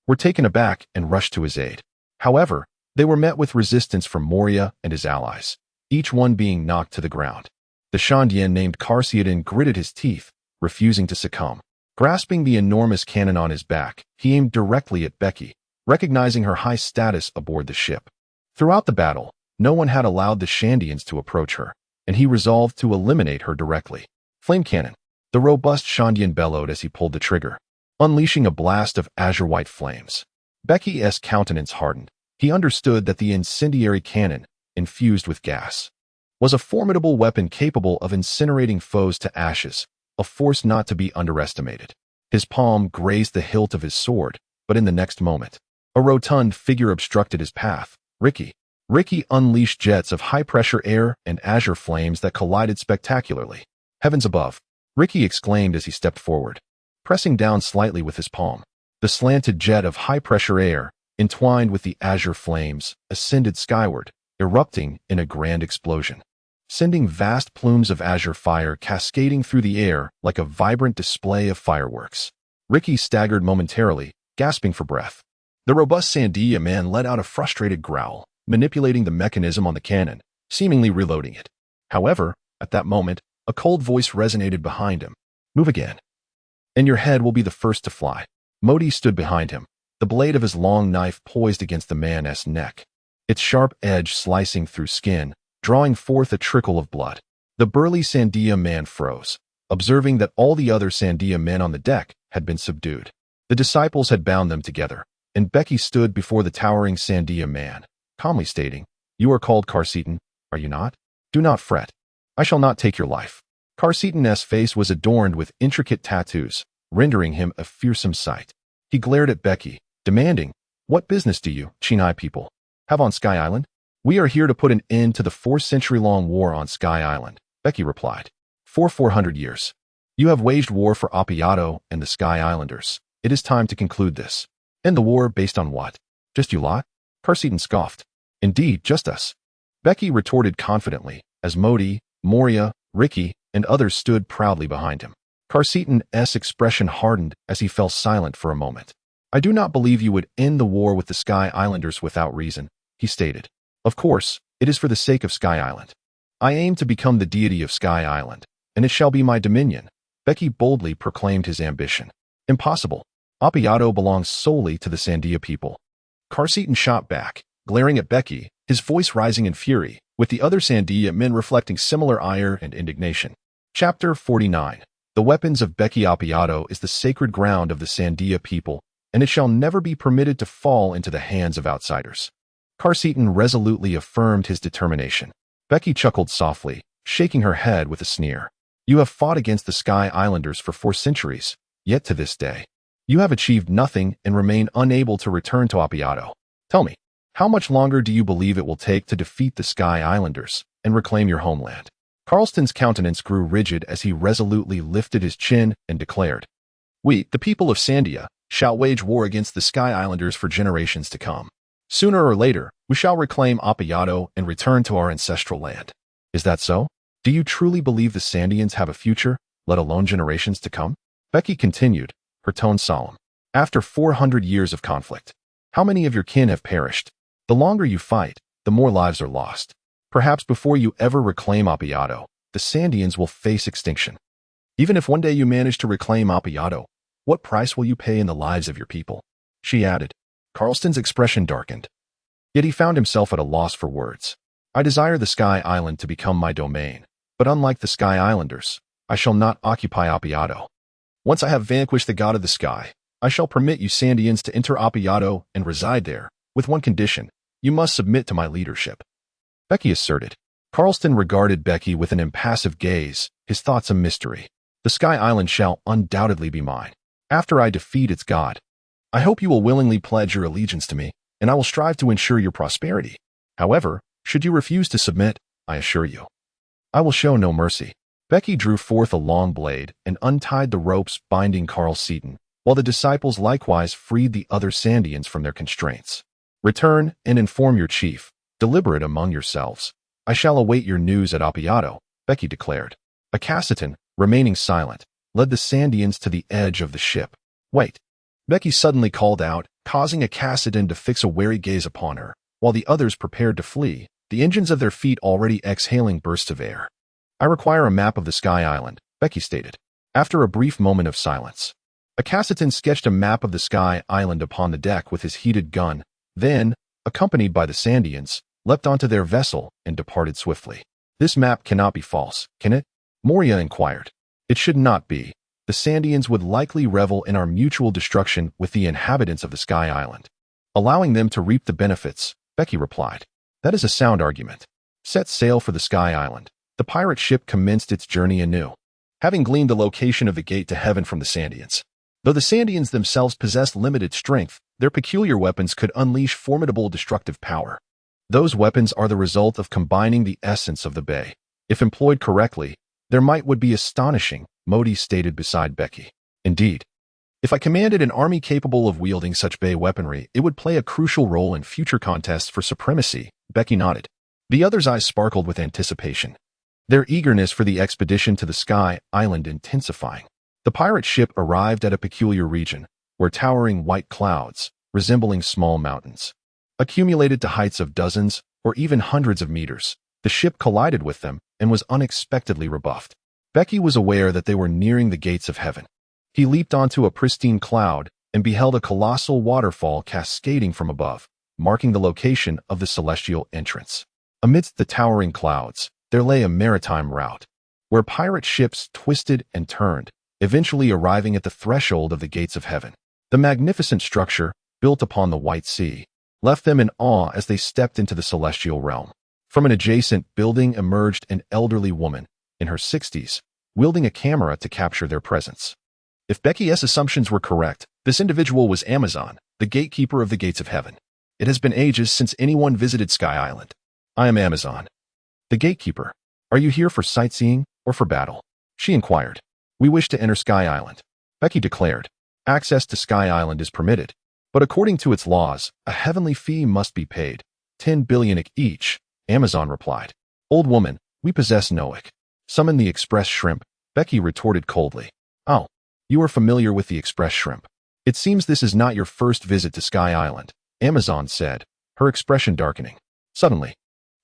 were taken aback and rushed to his aid. However, they were met with resistance from Moria and his allies, each one being knocked to the ground. The Shandian named Caponebeque gritted his teeth, refusing to succumb. Grasping the enormous cannon on his back, he aimed directly at Becky, recognizing her high status aboard the ship. Throughout the battle, no one had allowed the Shandians to approach her, and he resolved to eliminate her directly. Flame cannon. The robust Shandian bellowed as he pulled the trigger, unleashing a blast of azure-white flames. Becky's countenance hardened. He understood that the incendiary cannon, infused with gas, was a formidable weapon capable of incinerating foes to ashes, a force not to be underestimated. His palm grazed the hilt of his sword, but in the next moment, a rotund figure obstructed his path. Ricky unleashed jets of high-pressure air and azure flames that collided spectacularly. Heavens above! Ricky exclaimed as he stepped forward, pressing down slightly with his palm. The slanted jet of high-pressure air, entwined with the azure flames, ascended skyward, erupting in a grand explosion, sending vast plumes of azure fire cascading through the air like a vibrant display of fireworks. Ricky staggered momentarily, gasping for breath. The robust Sandia man let out a frustrated growl, manipulating the mechanism on the cannon, seemingly reloading it. However, at that moment, a cold voice resonated behind him. Move again, and your head will be the first to fly. Modi stood behind him, the blade of his long knife poised against the man's neck, its sharp edge slicing through skin, drawing forth a trickle of blood. The burly Sandia man froze, observing that all the other Sandia men on the deck had been subdued. The disciples had bound them together, and Becky stood before the towering Sandia man, calmly stating, "You are called Caponebeque, are you not? Do not fret. I shall not take your life." Caponebeque's face was adorned with intricate tattoos, rendering him a fearsome sight. He glared at Becky, demanding, "What business do you, Chinai people, have on Sky Island?" "We are here to put an end to the 4-century-long war on Sky Island," Becky replied. "For 400 years. You have waged war for Appiato and the Sky Islanders. It is time to conclude this." "End the war based on what? Just you lot?" Caponebeque scoffed. "Indeed, just us," Becky retorted confidently, as Modi, Moria, Ricky, and others stood proudly behind him. Caponebeque's expression hardened as he fell silent for a moment. "I do not believe you would end the war with the Sky Islanders without reason," he stated. "Of course, it is for the sake of Sky Island. I aim to become the deity of Sky Island, and it shall be my dominion." Becky boldly proclaimed his ambition. "Impossible. Appiato belongs solely to the Sandia people." Caponebeque shot back, glaring at Becky, his voice rising in fury, with the other Sandia men reflecting similar ire and indignation. Chapter 49. The weapons of Becky. Appiato is the sacred ground of the Sandia people, and it shall never be permitted to fall into the hands of outsiders. Caponebeque resolutely affirmed his determination. Becky chuckled softly, shaking her head with a sneer. "You have fought against the Sky Islanders for 4 centuries, yet to this day, you have achieved nothing and remain unable to return to Appiato. Tell me, how much longer do you believe it will take to defeat the Sky Islanders and reclaim your homeland?" Carlston's countenance grew rigid as he resolutely lifted his chin and declared, "We, the people of Sandia, shall wage war against the Sky Islanders for generations to come. Sooner or later, we shall reclaim Appiato and return to our ancestral land." "Is that so? Do you truly believe the Sandians have a future, let alone generations to come?" Becky continued, her tone solemn. "After 400 years of conflict, how many of your kin have perished? The longer you fight, the more lives are lost. Perhaps before you ever reclaim Appiato, the Sandians will face extinction. Even if one day you manage to reclaim Appiato, what price will you pay in the lives of your people?" she added. Carlston's expression darkened. Yet he found himself at a loss for words. "I desire the Sky Island to become my domain, but unlike the Sky Islanders, I shall not occupy Appiato. Once I have vanquished the god of the sky, I shall permit you Sandians to enter Appiato and reside there, with one condition. You must submit to my leadership. Becky asserted. Carlston regarded Becky with an impassive gaze, his thoughts a mystery. The Sky Island shall undoubtedly be mine, after I defeat its god. I hope you will willingly pledge your allegiance to me, and I will strive to ensure your prosperity. However, should you refuse to submit, I assure you, I will show no mercy. Becky drew forth a long blade and untied the ropes binding Carl Seaton, while the disciples likewise freed the other Sandians from their constraints. Return and inform your chief. Deliberate among yourselves. I shall await your news at Appiato, Becky declared. Acaciton, remaining silent, led the Sandians to the edge of the ship. Wait. Becky suddenly called out, causing Acaciton to fix a wary gaze upon her, while the others prepared to flee, the engines of their feet already exhaling bursts of air. I require a map of the Sky Island, Becky stated. After a brief moment of silence, Acaciton sketched a map of the Sky Island upon the deck with his heated gun, then, accompanied by the Sandians, leapt onto their vessel and departed swiftly. This map cannot be false, can it? Moria inquired. It should not be. The Sandians would likely revel in our mutual destruction with the inhabitants of the Sky Island, allowing them to reap the benefits, Becky replied. That is a sound argument. Set sail for the Sky Island. The pirate ship commenced its journey anew, having gleaned the location of the gate to heaven from the Sandians. Though the Sandians themselves possessed limited strength, their peculiar weapons could unleash formidable destructive power. Those weapons are the result of combining the essence of the Bay. If employed correctly, their might would be astonishing, Modi stated beside Becky. Indeed, if I commanded an army capable of wielding such Bay weaponry, it would play a crucial role in future contests for supremacy, Becky nodded. The others' eyes sparkled with anticipation, their eagerness for the expedition to the Sky Island intensifying. The pirate ship arrived at a peculiar region, where towering white clouds, resembling small mountains, accumulated to heights of dozens or even hundreds of meters. The ship collided with them and was unexpectedly rebuffed. Becky was aware that they were nearing the gates of heaven. He leaped onto a pristine cloud and beheld a colossal waterfall cascading from above, marking the location of the celestial entrance. Amidst the towering clouds, there lay a maritime route, where pirate ships twisted and turned, eventually arriving at the threshold of the gates of heaven. The magnificent structure, built upon the white sea, left them in awe as they stepped into the celestial realm. From an adjacent building emerged an elderly woman, in her 60s, wielding a camera to capture their presence. If Becky's assumptions were correct, this individual was Amazon, the gatekeeper of the gates of heaven. It has been ages since anyone visited Sky Island. I am Amazon, the gatekeeper. Are you here for sightseeing or for battle? She inquired. We wish to enter Sky Island, Becky declared. Access to Sky Island is permitted, but according to its laws, a heavenly fee must be paid. 10 billion each, Amazon replied. Old woman, we possess Noak. Summon the express shrimp, Becky retorted coldly. Oh, you are familiar with the express shrimp. It seems this is not your first visit to Sky Island, Amazon said, her expression darkening. Suddenly,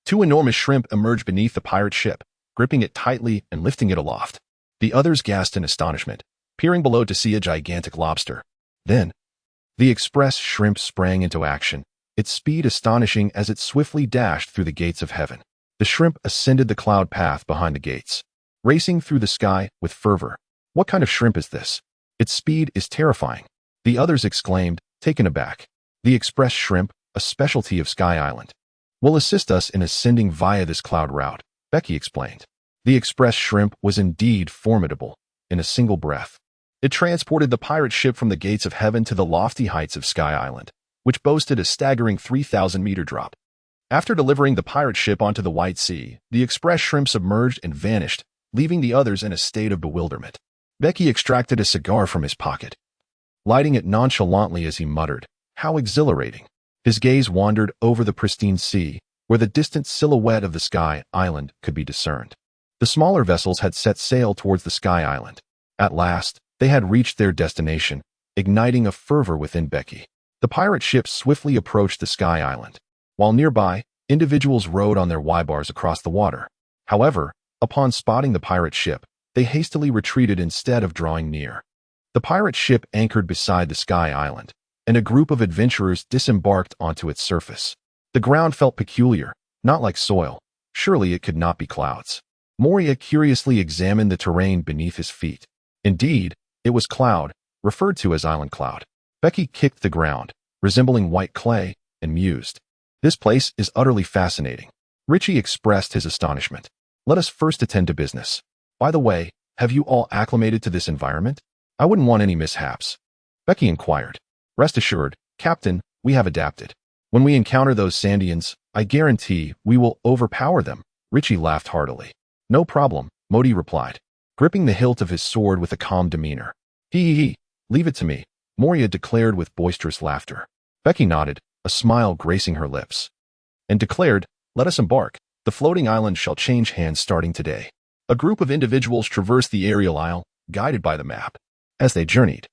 two enormous shrimp emerged beneath the pirate ship, gripping it tightly and lifting it aloft. The others gasped in astonishment, peering below to see a gigantic lobster. Then, the express shrimp sprang into action, its speed astonishing as it swiftly dashed through the gates of heaven. The shrimp ascended the cloud path behind the gates, racing through the sky with fervor. What kind of shrimp is this? Its speed is terrifying, the others exclaimed, taken aback. The express shrimp, a specialty of Sky Island, will assist us in ascending via this cloud route, Becky explained. The express shrimp was indeed formidable. In a single breath, it transported the pirate ship from the gates of heaven to the lofty heights of Sky Island, which boasted a staggering 3,000-meter drop. After delivering the pirate ship onto the White Sea, the express shrimp submerged and vanished, leaving the others in a state of bewilderment. Becky extracted a cigar from his pocket, lighting it nonchalantly as he muttered, "How exhilarating." His gaze wandered over the pristine sea, where the distant silhouette of the Sky Island could be discerned. The smaller vessels had set sail towards the Sky Island. At last, they had reached their destination, igniting a fervor within Becky. The pirate ship swiftly approached the Sky Island, while nearby, individuals rowed on their Y-bars across the water. However, upon spotting the pirate ship, they hastily retreated instead of drawing near. The pirate ship anchored beside the Sky Island, and a group of adventurers disembarked onto its surface. The ground felt peculiar, not like soil. Surely it could not be clouds. Moria curiously examined the terrain beneath his feet. Indeed, it was cloud, referred to as island cloud. Becky kicked the ground, resembling white clay, and mused. This place is utterly fascinating. Richie expressed his astonishment. Let us first attend to business. By the way, have you all acclimated to this environment? I wouldn't want any mishaps. Becky inquired. Rest assured, Captain, we have adapted. When we encounter those Sandians, I guarantee we will overpower them. Richie laughed heartily. No problem, Modi replied, gripping the hilt of his sword with a calm demeanor. He, leave it to me, Moria declared with boisterous laughter. Becky nodded, a smile gracing her lips, and declared, let us embark. The floating island shall change hands starting today. A group of individuals traversed the aerial isle, guided by the map. As they journeyed,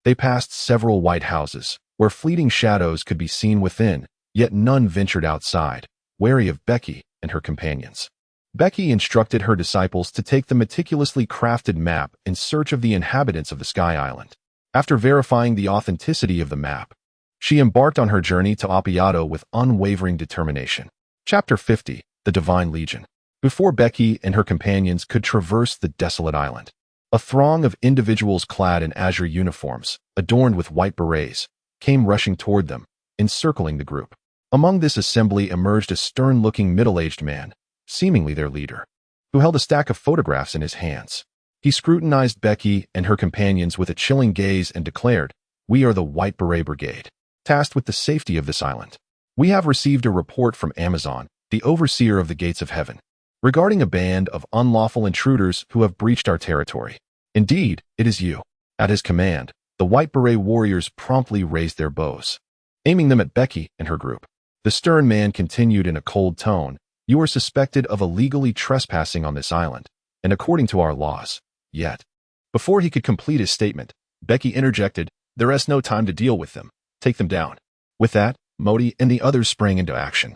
they passed several white houses, where fleeting shadows could be seen within, yet none ventured outside, wary of Becky and her companions. Becky instructed her disciples to take the meticulously crafted map in search of the inhabitants of the Sky Island. After verifying the authenticity of the map, she embarked on her journey to Appiato with unwavering determination. Chapter 50, The Divine Legion. Before Becky and her companions could traverse the desolate island, a throng of individuals clad in azure uniforms, adorned with white berets, came rushing toward them, encircling the group. Among this assembly emerged a stern-looking middle-aged man, seemingly their leader, who held a stack of photographs in his hands. He scrutinized Becky and her companions with a chilling gaze and declared, We are the White Beret Brigade, tasked with the safety of this island. We have received a report from Amazon, the overseer of the gates of heaven, regarding a band of unlawful intruders who have breached our territory. Indeed, it is you. At his command, the White Beret warriors promptly raised their bows, aiming them at Becky and her group. The stern man continued in a cold tone, You are suspected of illegally trespassing on this island, and according to our laws. Yet, before he could complete his statement, Becky interjected, There is no time to deal with them. Take them down. With that, Modi and the others sprang into action,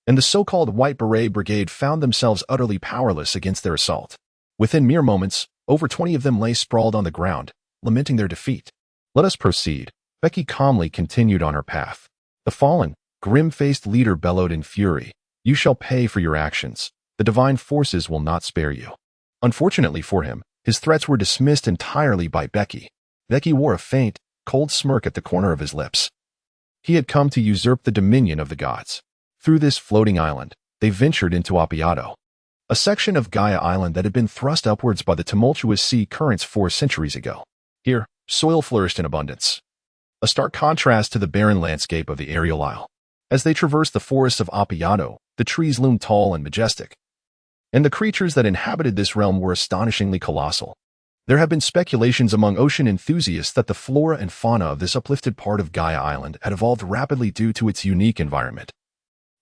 and the so-called White Beret Brigade found themselves utterly powerless against their assault. Within mere moments, over 20 of them lay sprawled on the ground, lamenting their defeat. Let us proceed. Becky calmly continued on her path. The fallen, grim-faced leader bellowed in fury, You shall pay for your actions. The divine forces will not spare you. Unfortunately for him, his threats were dismissed entirely by Becky. Becky wore a faint, cold smirk at the corner of his lips. He had come to usurp the dominion of the gods. Through this floating island, they ventured into Appiato, a section of Gaia Island that had been thrust upwards by the tumultuous sea currents 4 centuries ago. Here, soil flourished in abundance, a stark contrast to the barren landscape of the aerial isle. As they traversed the forests of Appiato, the trees loomed tall and majestic, and the creatures that inhabited this realm were astonishingly colossal. There have been speculations among ocean enthusiasts that the flora and fauna of this uplifted part of Gaia Island had evolved rapidly due to its unique environment,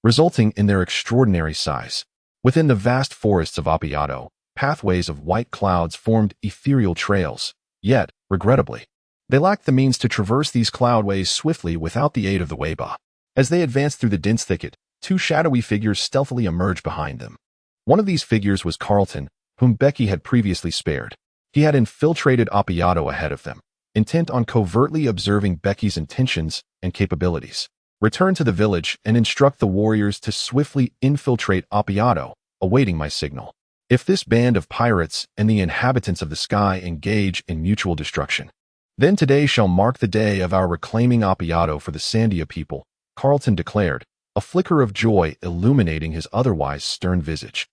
resulting in their extraordinary size. Within the vast forests of Appiato, pathways of white clouds formed ethereal trails, yet, regrettably, they lacked the means to traverse these cloudways swiftly without the aid of the Weiba. As they advanced through the dense thicket, 2 shadowy figures stealthily emerged behind them. One of these figures was Carlton, whom Becky had previously spared. He had infiltrated Appiato ahead of them, intent on covertly observing Becky's intentions and capabilities. Return to the village and instruct the warriors to swiftly infiltrate Appiato, awaiting my signal. If this band of pirates and the inhabitants of the sky engage in mutual destruction, then today shall mark the day of our reclaiming Appiato for the Sandia people, Carlton declared, a flicker of joy illuminating his otherwise stern visage.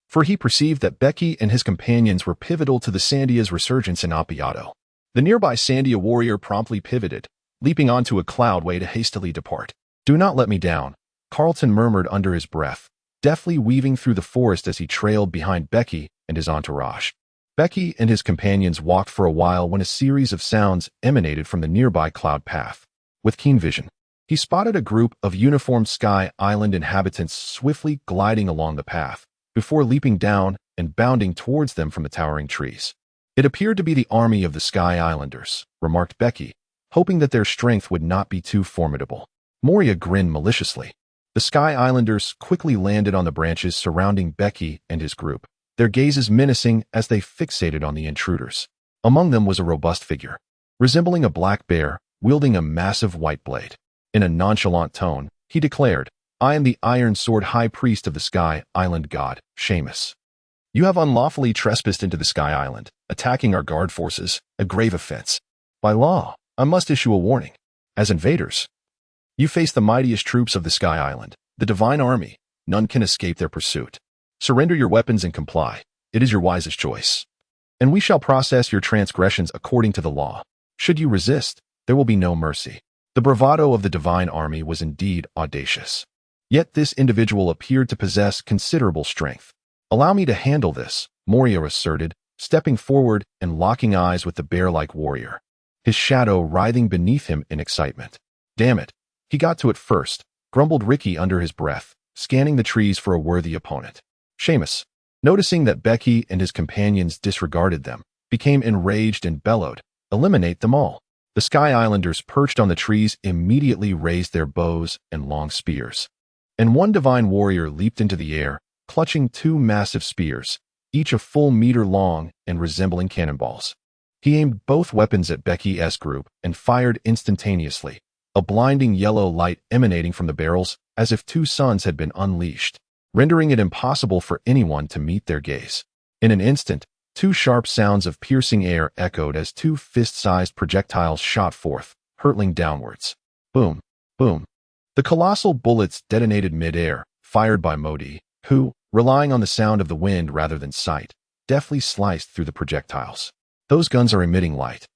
For he perceived that Becky and his companions were pivotal to the Sandia's resurgence in Appiato. The nearby Sandia warrior promptly pivoted, leaping onto a cloudway to hastily depart. Do not let me down, Carlton murmured under his breath, deftly weaving through the forest as he trailed behind Becky and his entourage. Becky and his companions walked for a while when a series of sounds emanated from the nearby cloud path. With keen vision, he spotted a group of uniformed Sky Island inhabitants swiftly gliding along the path, before leaping down and bounding towards them from the towering trees. It appeared to be the army of the Sky Islanders, remarked Becky, hoping that their strength would not be too formidable. Moria grinned maliciously. The Sky Islanders quickly landed on the branches surrounding Becky and his group, their gazes menacing as they fixated on the intruders. Among them was a robust figure, resembling a black bear, wielding a massive white blade. In a nonchalant tone, he declared, I am the Iron Sword High Priest of the Sky Island god, Seamus. You have unlawfully trespassed into the Sky Island, attacking our guard forces, a grave offense. By law, I must issue a warning. As invaders, you face the mightiest troops of the Sky Island, the Divine Army. None can escape their pursuit. Surrender your weapons and comply. It is your wisest choice. And we shall process your transgressions according to the law. Should you resist, there will be no mercy. The bravado of the Divine Army was indeed audacious. Yet this individual appeared to possess considerable strength. Allow me to handle this, Moria asserted, stepping forward and locking eyes with the bear-like warrior, his shadow writhing beneath him in excitement. Damn it, he got to it first, grumbled Ricky under his breath, scanning the trees for a worthy opponent. Seamus, noticing that Becky and his companions disregarded them, became enraged and bellowed, "Eliminate them all." The Sky Islanders perched on the trees immediately raised their bows and long spears. And one divine warrior leaped into the air, clutching two massive spears, each a full meter long and resembling cannonballs. He aimed both weapons at Becky's group and fired instantaneously, a blinding yellow light emanating from the barrels as if two suns had been unleashed, rendering it impossible for anyone to meet their gaze. In an instant, two sharp sounds of piercing air echoed as two fist-sized projectiles shot forth, hurtling downwards. Boom, boom. The colossal bullets detonated mid-air, fired by Modi, who, relying on the sound of the wind rather than sight, deftly sliced through the projectiles. Those guns are emitting light.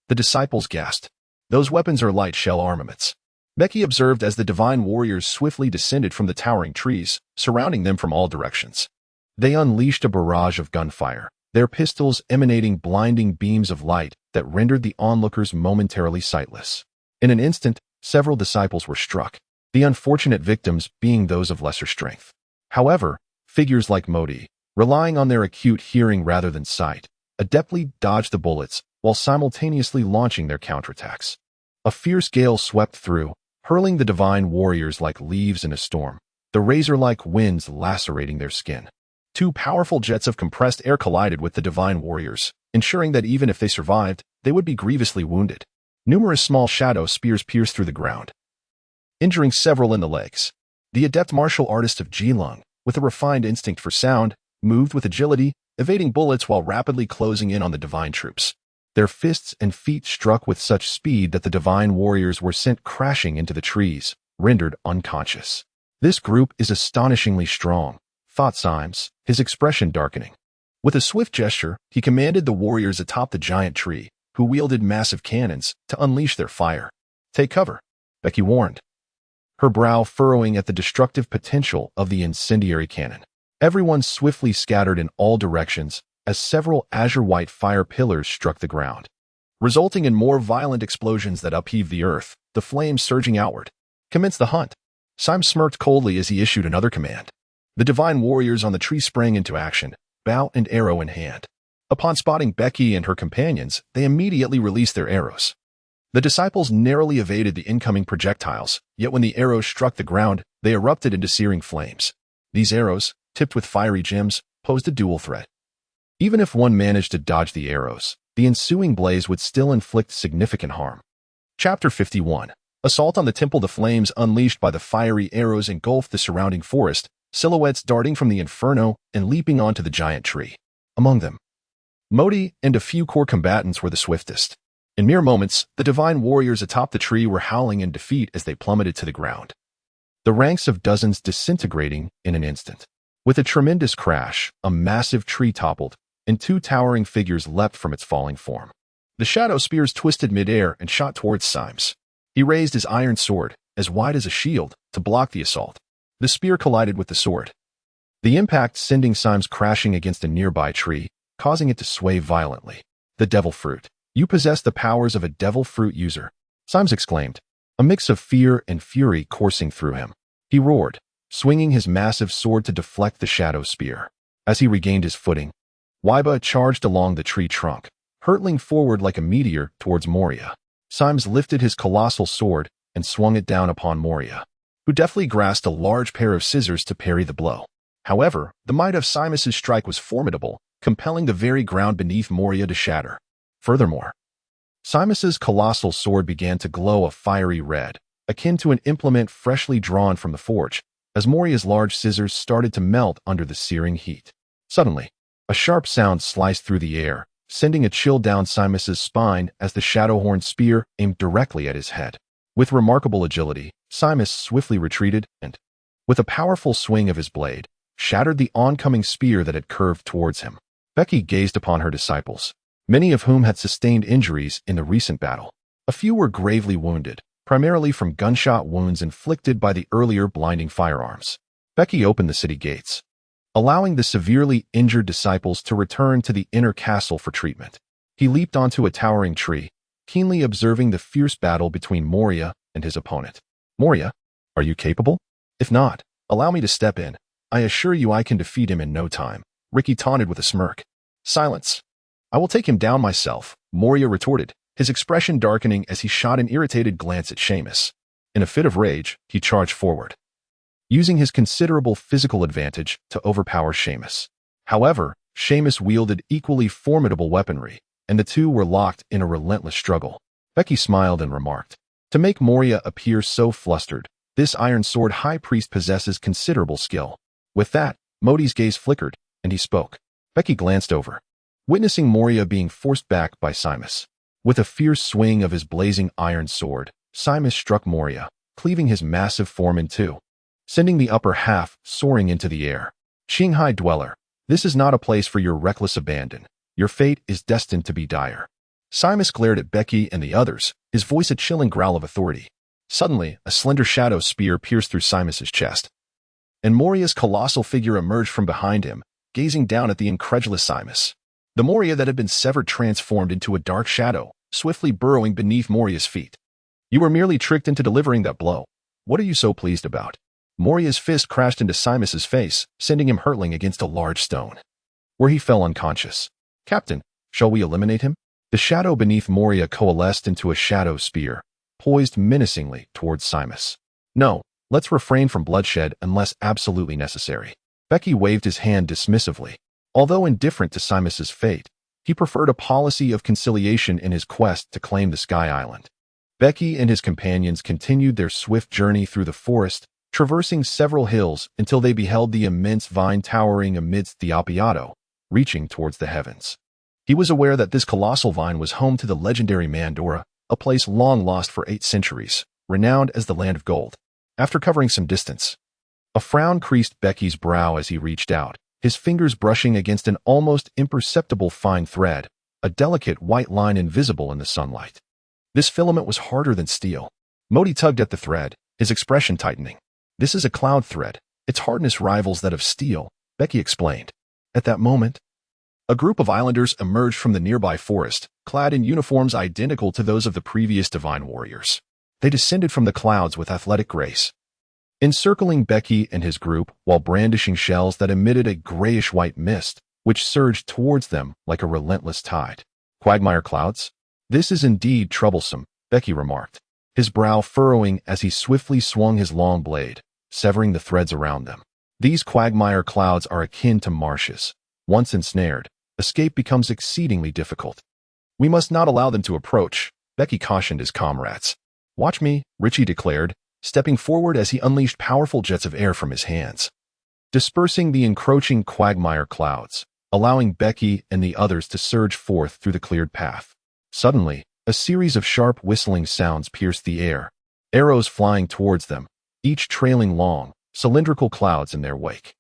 The disciples gasped. Those weapons are light shell armaments. Becky observed as the divine warriors swiftly descended from the towering trees, surrounding them from all directions. They unleashed a barrage of gunfire, their pistols emanating blinding beams of light that rendered the onlookers momentarily sightless. In an instant, several disciples were struck, the unfortunate victims being those of lesser strength. However, figures like Modi, relying on their acute hearing rather than sight, adeptly dodged the bullets while simultaneously launching their counterattacks. A fierce gale swept through, hurling the divine warriors like leaves in a storm, the razor-like winds lacerating their skin. Two powerful jets of compressed air collided with the divine warriors, ensuring that even if they survived, they would be grievously wounded. Numerous small shadow spears pierced through the ground, injuring several in the legs. The adept martial artist of Geelong, with a refined instinct for sound, moved with agility, evading bullets while rapidly closing in on the divine troops. Their fists and feet struck with such speed that the divine warriors were sent crashing into the trees, rendered unconscious. This group is astonishingly strong, thought Symes, his expression darkening. With a swift gesture, he commanded the warriors atop the giant tree, who wielded massive cannons, to unleash their fire. "Take cover," Becky warned, her brow furrowing at the destructive potential of the incendiary cannon. Everyone swiftly scattered in all directions as several azure-white fire pillars struck the ground, resulting in more violent explosions that upheaved the earth, the flames surging outward. "Commence the hunt." Symes smirked coldly as he issued another command. The divine warriors on the tree sprang into action, bow and arrow in hand. Upon spotting Becky and her companions, they immediately released their arrows. The disciples narrowly evaded the incoming projectiles, yet when the arrows struck the ground, they erupted into searing flames. These arrows, tipped with fiery gems, posed a dual threat. Even if one managed to dodge the arrows, the ensuing blaze would still inflict significant harm. Chapter 51. Assault on the temple. The flames unleashed by the fiery arrows engulfed the surrounding forest, silhouettes darting from the inferno and leaping onto the giant tree. Among them, Modi and a few core combatants were the swiftest. In mere moments, the divine warriors atop the tree were howling in defeat as they plummeted to the ground, the ranks of dozens disintegrating in an instant. With a tremendous crash, a massive tree toppled, and two towering figures leapt from its falling form. The shadow spears twisted midair and shot towards Symes. He raised his iron sword, as wide as a shield, to block the assault. The spear collided with the sword, the impact sending Symes crashing against a nearby tree, causing it to sway violently. "The devil fruit. You possess the powers of a devil fruit user," Symes exclaimed, a mix of fear and fury coursing through him. He roared, swinging his massive sword to deflect the shadow spear. As he regained his footing, Waiba charged along the tree trunk, hurtling forward like a meteor towards Moria. Symes lifted his colossal sword and swung it down upon Moria, who deftly grasped a large pair of scissors to parry the blow. However, the might of Symus's strike was formidable, compelling the very ground beneath Moria to shatter. Furthermore, Symus's colossal sword began to glow a fiery red, akin to an implement freshly drawn from the forge, as Moria's large scissors started to melt under the searing heat. Suddenly, a sharp sound sliced through the air, sending a chill down Simus's spine as the Shadowhorn spear aimed directly at his head. With remarkable agility, Simus swiftly retreated and, with a powerful swing of his blade, shattered the oncoming spear that had curved towards him. Becky gazed upon her disciples, many of whom had sustained injuries in the recent battle. A few were gravely wounded, primarily from gunshot wounds inflicted by the earlier blinding firearms. Becky opened the city gates, allowing the severely injured disciples to return to the inner castle for treatment. He leaped onto a towering tree, keenly observing the fierce battle between Moria and his opponent. Moria, are you capable? If not, allow me to step in. I assure you I can defeat him in no time, Ricky taunted with a smirk. Silence. I will take him down myself, Moria retorted, his expression darkening as he shot an irritated glance at Seamus. In a fit of rage, he charged forward, using his considerable physical advantage to overpower Seamus. However, Seamus wielded equally formidable weaponry, and the two were locked in a relentless struggle. Becky smiled and remarked, to make Moria appear so flustered, this Iron Sword High Priest possesses considerable skill. With that, Modi's gaze flickered, and he spoke. Becky glanced over, witnessing Moria being forced back by Simus. With a fierce swing of his blazing iron sword, Simus struck Moria, cleaving his massive form in two, sending the upper half soaring into the air. Qinghai Dweller, this is not a place for your reckless abandon. Your fate is destined to be dire. Simus glared at Becky and the others, his voice a chilling growl of authority. Suddenly, a slender shadow spear pierced through Simus's chest, and Moria's colossal figure emerged from behind him, gazing down at the incredulous Simus. The Moria that had been severed transformed into a dark shadow, swiftly burrowing beneath Moria's feet. You were merely tricked into delivering that blow. What are you so pleased about? Moria's fist crashed into Simus's face, sending him hurtling against a large stone, where he fell unconscious. Captain, shall we eliminate him? The shadow beneath Moria coalesced into a shadow spear, poised menacingly towards Simus. No, let's refrain from bloodshed unless absolutely necessary. Becky waved his hand dismissively. Although indifferent to Simus's fate, he preferred a policy of conciliation in his quest to claim the Sky Island. Becky and his companions continued their swift journey through the forest, traversing several hills until they beheld the immense vine towering amidst the Appiato, reaching towards the heavens. He was aware that this colossal vine was home to the legendary Mandora, a place long lost for 8 centuries, renowned as the Land of Gold. After covering some distance, a frown creased Becky's brow as he reached out, his fingers brushing against an almost imperceptible fine thread, a delicate white line invisible in the sunlight. This filament was harder than steel. Modi tugged at the thread, his expression tightening. This is a cloud thread. Its hardness rivals that of steel, Becky explained. At that moment, a group of islanders emerged from the nearby forest, clad in uniforms identical to those of the previous divine warriors. They descended from the clouds with athletic grace, encircling Becky and his group while brandishing shells that emitted a grayish-white mist, which surged towards them like a relentless tide. Quagmire clouds? This is indeed troublesome, Becky remarked, his brow furrowing as he swiftly swung his long blade, severing the threads around them. These quagmire clouds are akin to marshes. Once ensnared, escape becomes exceedingly difficult. We must not allow them to approach, Becky cautioned his comrades. Watch me, Richie declared, stepping forward as he unleashed powerful jets of air from his hands, dispersing the encroaching quagmire clouds, allowing Becky and the others to surge forth through the cleared path. Suddenly, a series of sharp whistling sounds pierced the air, arrows flying towards them, each trailing long, cylindrical clouds in their wake.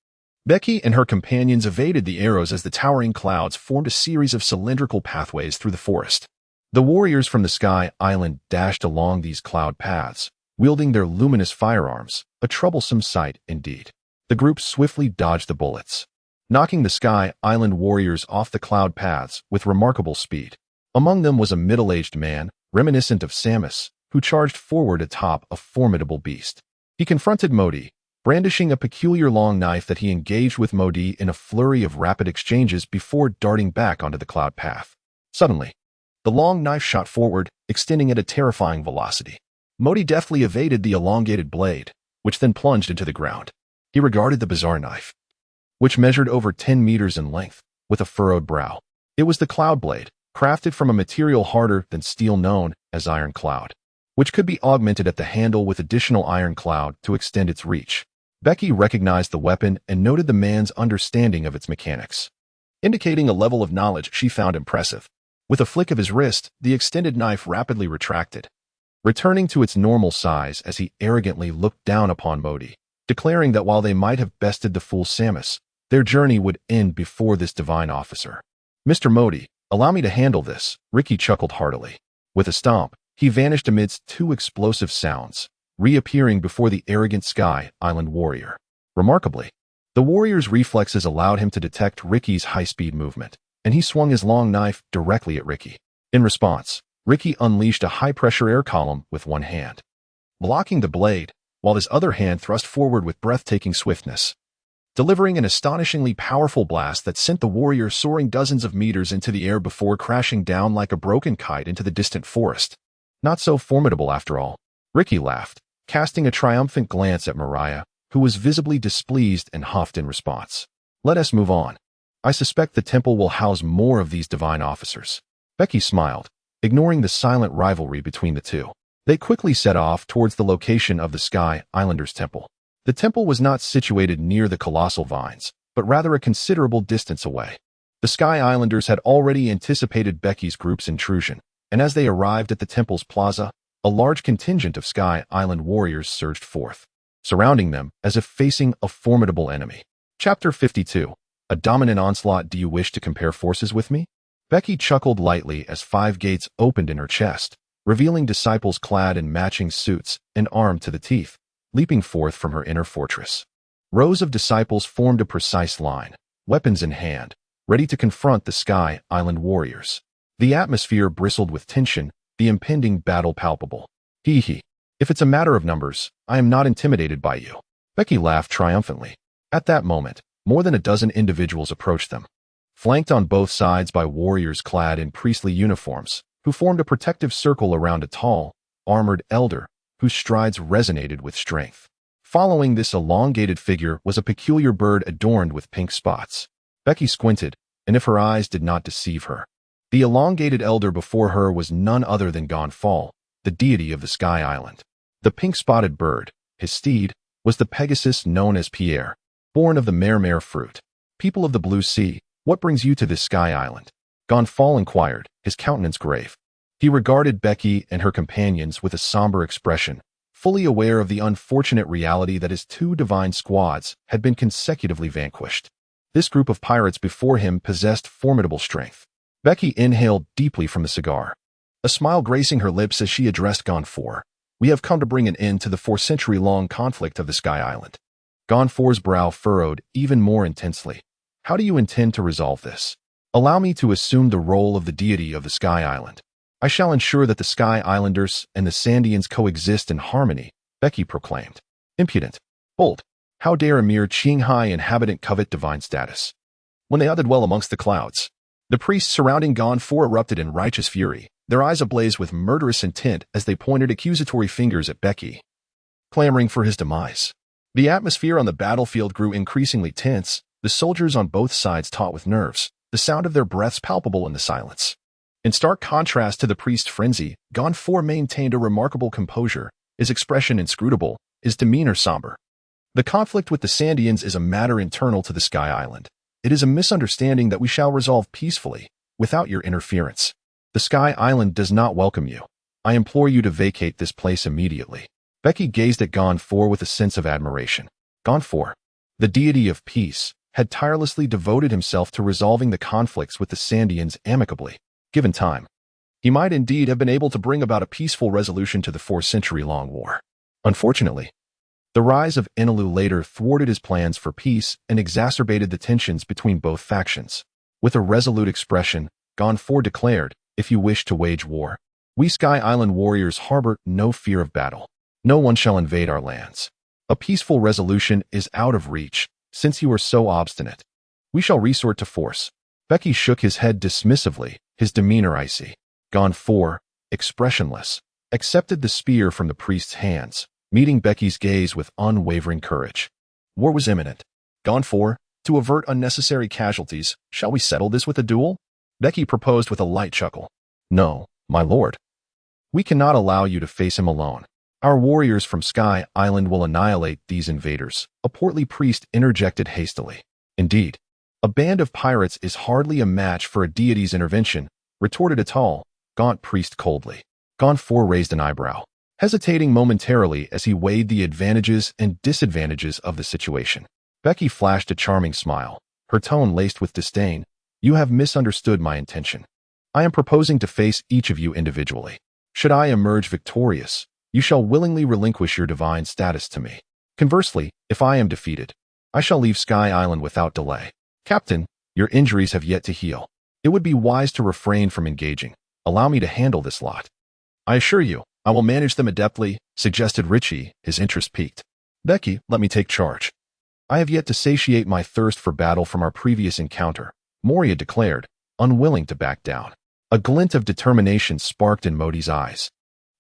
Becky and her companions evaded the arrows as the towering clouds formed a series of cylindrical pathways through the forest. The warriors from the Sky Island dashed along these cloud paths, wielding their luminous firearms, a troublesome sight indeed. The group swiftly dodged the bullets, knocking the Sky Island warriors off the cloud paths with remarkable speed. Among them was a middle-aged man, reminiscent of Samus, who charged forward atop a formidable beast. He confronted Modi, brandishing a peculiar long knife that he engaged with Modi in a flurry of rapid exchanges before darting back onto the cloud path. Suddenly, the long knife shot forward, extending at a terrifying velocity. Modi deftly evaded the elongated blade, which then plunged into the ground. He regarded the bizarre knife, which measured over 10 meters in length, with a furrowed brow. It was the cloud blade, crafted from a material harder than steel known as iron cloud, which could be augmented at the handle with additional iron cloud to extend its reach. Becky recognized the weapon and noted the man's understanding of its mechanics. indicating a level of knowledge she found impressive. With a flick of his wrist, the extended knife rapidly retracted, returning to its normal size as he arrogantly looked down upon Modi, declaring that while they might have bested the fool Samus, their journey would end before this divine officer. Mr. Modi, allow me to handle this, Ricky chuckled heartily. With a stomp, he vanished amidst two explosive sounds, reappearing before the arrogant Sky Island warrior. Remarkably, the warrior's reflexes allowed him to detect Ricky's high-speed movement, and he swung his long knife directly at Ricky. In response, Ricky unleashed a high-pressure air column with one hand, blocking the blade, while his other hand thrust forward with breathtaking swiftness, delivering an astonishingly powerful blast that sent the warrior soaring dozens of meters into the air before crashing down like a broken kite into the distant forest. Not so formidable after all, Ricky laughed, casting a triumphant glance at Mariah, who was visibly displeased and huffed in response. Let us move on. I suspect the temple will house more of these divine officers. Becky smiled, ignoring the silent rivalry between the two. They quickly set off towards the location of the Sky Islanders' temple. The temple was not situated near the colossal vines, but rather a considerable distance away. The Sky Islanders had already anticipated Becky's group's intrusion, and as they arrived at the temple's plaza, a large contingent of Sky Island warriors surged forth, surrounding them as if facing a formidable enemy. Chapter 52. A dominant onslaught. Do you wish to compare forces with me? Becky chuckled lightly as 5 gates opened in her chest, revealing disciples clad in matching suits and armed to the teeth, leaping forth from her inner fortress. Rows of disciples formed a precise line, weapons in hand, ready to confront the Sky Island warriors. The atmosphere bristled with tension, the impending battle palpable. Hee. If it's a matter of numbers, I am not intimidated by you. Becky laughed triumphantly. At that moment, more than a dozen individuals approached them, flanked on both sides by warriors clad in priestly uniforms, who formed a protective circle around a tall, armored elder whose strides resonated with strength. Following this elongated figure was a peculiar bird adorned with pink spots. Becky squinted, and if her eyes did not deceive her, the elongated elder before her was none other than Gonfall, the deity of the Sky Island. The pink-spotted bird, his steed, was the Pegasus known as Pierre, born of the Mermere fruit. People of the Blue Sea, what brings you to this Sky Island? Gonfall inquired, his countenance grave. He regarded Becky and her companions with a somber expression, fully aware of the unfortunate reality that his 2 divine squads had been consecutively vanquished. This group of pirates before him possessed formidable strength. Becky inhaled deeply from the cigar, a smile gracing her lips as she addressed Gonfall. We have come to bring an end to the 4-century-long conflict of the Sky Island. Gonfall's brow furrowed even more intensely. How do you intend to resolve this? Allow me to assume the role of the deity of the Sky Island. I shall ensure that the Sky Islanders and the Sandians coexist in harmony, Becky proclaimed. Impudent. Bold. How dare a mere Qinghai inhabitant covet divine status? When they dwell amongst the clouds, the priests surrounding Gonfall erupted in righteous fury, their eyes ablaze with murderous intent as they pointed accusatory fingers at Becky, clamoring for his demise. The atmosphere on the battlefield grew increasingly tense, the soldiers on both sides taut with nerves, the sound of their breaths palpable in the silence. In stark contrast to the priest's frenzy, Gonfall maintained a remarkable composure, his expression inscrutable, his demeanor somber. The conflict with the Sandians is a matter internal to the Sky Island. It is a misunderstanding that we shall resolve peacefully, without your interference. The Sky Island does not welcome you. I implore you to vacate this place immediately. Becky gazed at Gonfall with a sense of admiration. Gonfall, the deity of peace, had tirelessly devoted himself to resolving the conflicts with the Sandians amicably. Given time, he might indeed have been able to bring about a peaceful resolution to the 4-century-long war. Unfortunately, the rise of Enelu later thwarted his plans for peace and exacerbated the tensions between both factions. With a resolute expression, Gonfall declared, if you wish to wage war, we Sky Island warriors harbor no fear of battle. No one shall invade our lands. A peaceful resolution is out of reach, since you are so obstinate. We shall resort to force. Becky shook his head dismissively, his demeanor icy. Gonfall, expressionless, accepted the spear from the priest's hands, meeting Becky's gaze with unwavering courage. War was imminent. Gonfall, to avert unnecessary casualties, shall we settle this with a duel? Becky proposed with a light chuckle. No, my lord. We cannot allow you to face him alone. Our warriors from Sky Island will annihilate these invaders, a portly priest interjected hastily. Indeed, A band of pirates is hardly a match for a deity's intervention, retorted a tall, gaunt priest coldly. Gon 4 raised an eyebrow, hesitating momentarily as he weighed the advantages and disadvantages of the situation. Becky flashed a charming smile, her tone laced with disdain. You have misunderstood my intention. I am proposing to face each of you individually. Should I emerge victorious, you shall willingly relinquish your divine status to me. Conversely, if I am defeated, I shall leave Sky Island without delay. Captain, your injuries have yet to heal. It would be wise to refrain from engaging. Allow me to handle this lot. I assure you, I will manage them adeptly, suggested Richie, his interest piqued. Becky, let me take charge. I have yet to satiate my thirst for battle from our previous encounter, Moria declared, unwilling to back down. A glint of determination sparked in Modi's eyes,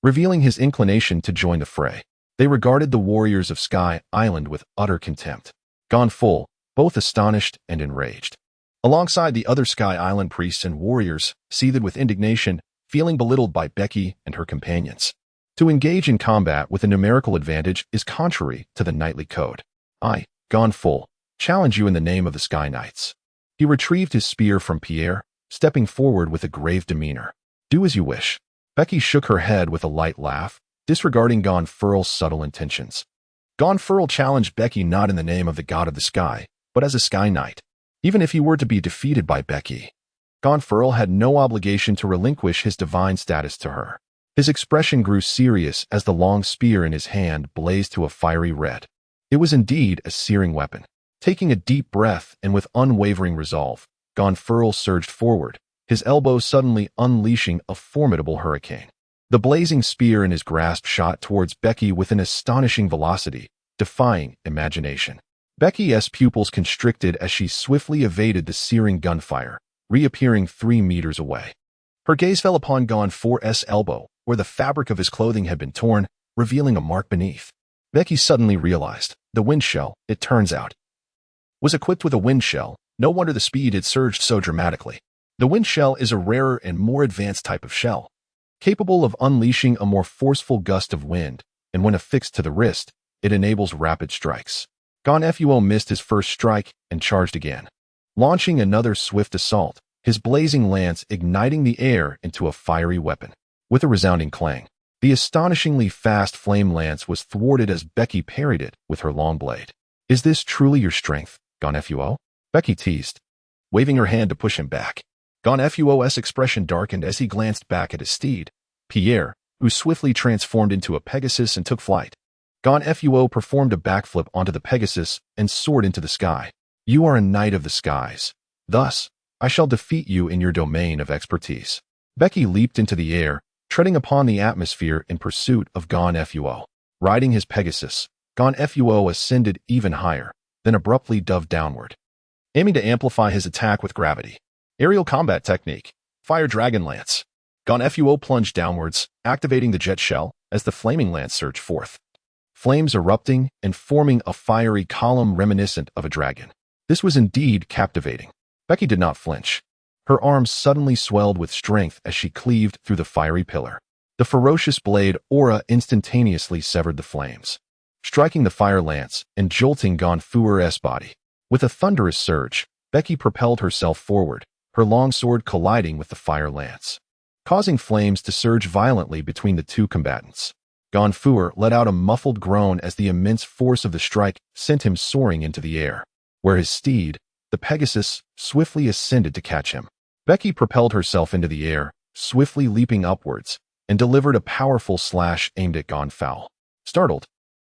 revealing his inclination to join the fray. They regarded the warriors of Sky Island with utter contempt. Gone full, both astonished and enraged. Alongside the other Sky Island priests and warriors, seethed with indignation, feeling belittled by Becky and her companions. To engage in combat with a numerical advantage is contrary to the knightly code. I, Gone full, challenge you in the name of the Sky Knights. He retrieved his spear from Pierre, stepping forward with a grave demeanor. Do as you wish. Becky shook her head with a light laugh, disregarding Gone Furl's subtle intentions. Gone Furl challenged Becky not in the name of the god of the sky, but as a Sky Knight. Even if he were to be defeated by Becky, Gone Furl had no obligation to relinquish his divine status to her. His expression grew serious as the long spear in his hand blazed to a fiery red. It was indeed a searing weapon. Taking a deep breath and with unwavering resolve, Gone Furl surged forward, his elbow suddenly unleashing a formidable hurricane. The blazing spear in his grasp shot towards Becky with an astonishing velocity, defying imagination. Becky's pupils constricted as she swiftly evaded the searing gunfire, reappearing 3 meters away. Her gaze fell upon Gone 4's elbow, where the fabric of his clothing had been torn, revealing a mark beneath. Becky suddenly realized, the wind shell, it turns out, was equipped with a wind shell. No wonder the speed had surged so dramatically. The wind shell is a rarer and more advanced type of shell, capable of unleashing a more forceful gust of wind, and when affixed to the wrist, it enables rapid strikes. Gone Fuo missed his first strike and charged again, launching another swift assault, his blazing lance igniting the air into a fiery weapon. With a resounding clang, the astonishingly fast flame lance was thwarted as Becky parried it with her long blade. Is this truly your strength, Gone Fuo? Becky teased, waving her hand to push him back. Gone Fuo's expression darkened as he glanced back at his steed, Pierre, who swiftly transformed into a Pegasus and took flight. Gone Fuo performed a backflip onto the Pegasus and soared into the sky. You are a knight of the skies. Thus, I shall defeat you in your domain of expertise. Becky leaped into the air, treading upon the atmosphere in pursuit of Gone Fuo. Riding his Pegasus, Gone Fuo ascended even higher, then abruptly dove downward, aiming to amplify his attack with gravity. Aerial combat technique, Fire Dragon Lance. Gone Fuo plunged downwards, activating the jet shell as the flaming lance surged forth, flames erupting and forming a fiery column reminiscent of a dragon. This was indeed captivating. Becky did not flinch. Her arms suddenly swelled with strength as she cleaved through the fiery pillar. The ferocious blade aura instantaneously severed the flames, striking the fire lance and jolting Gone Fuo's body. With a thunderous surge, Becky propelled herself forward, her long sword colliding with the fire lance, causing flames to surge violently between the two combatants. Gone Fuo let out a muffled groan as the immense force of the strike sent him soaring into the air, where his steed, the Pegasus, swiftly ascended to catch him. Becky propelled herself into the air, swiftly leaping upwards, and delivered a powerful slash aimed at Gone Fuo. Startled,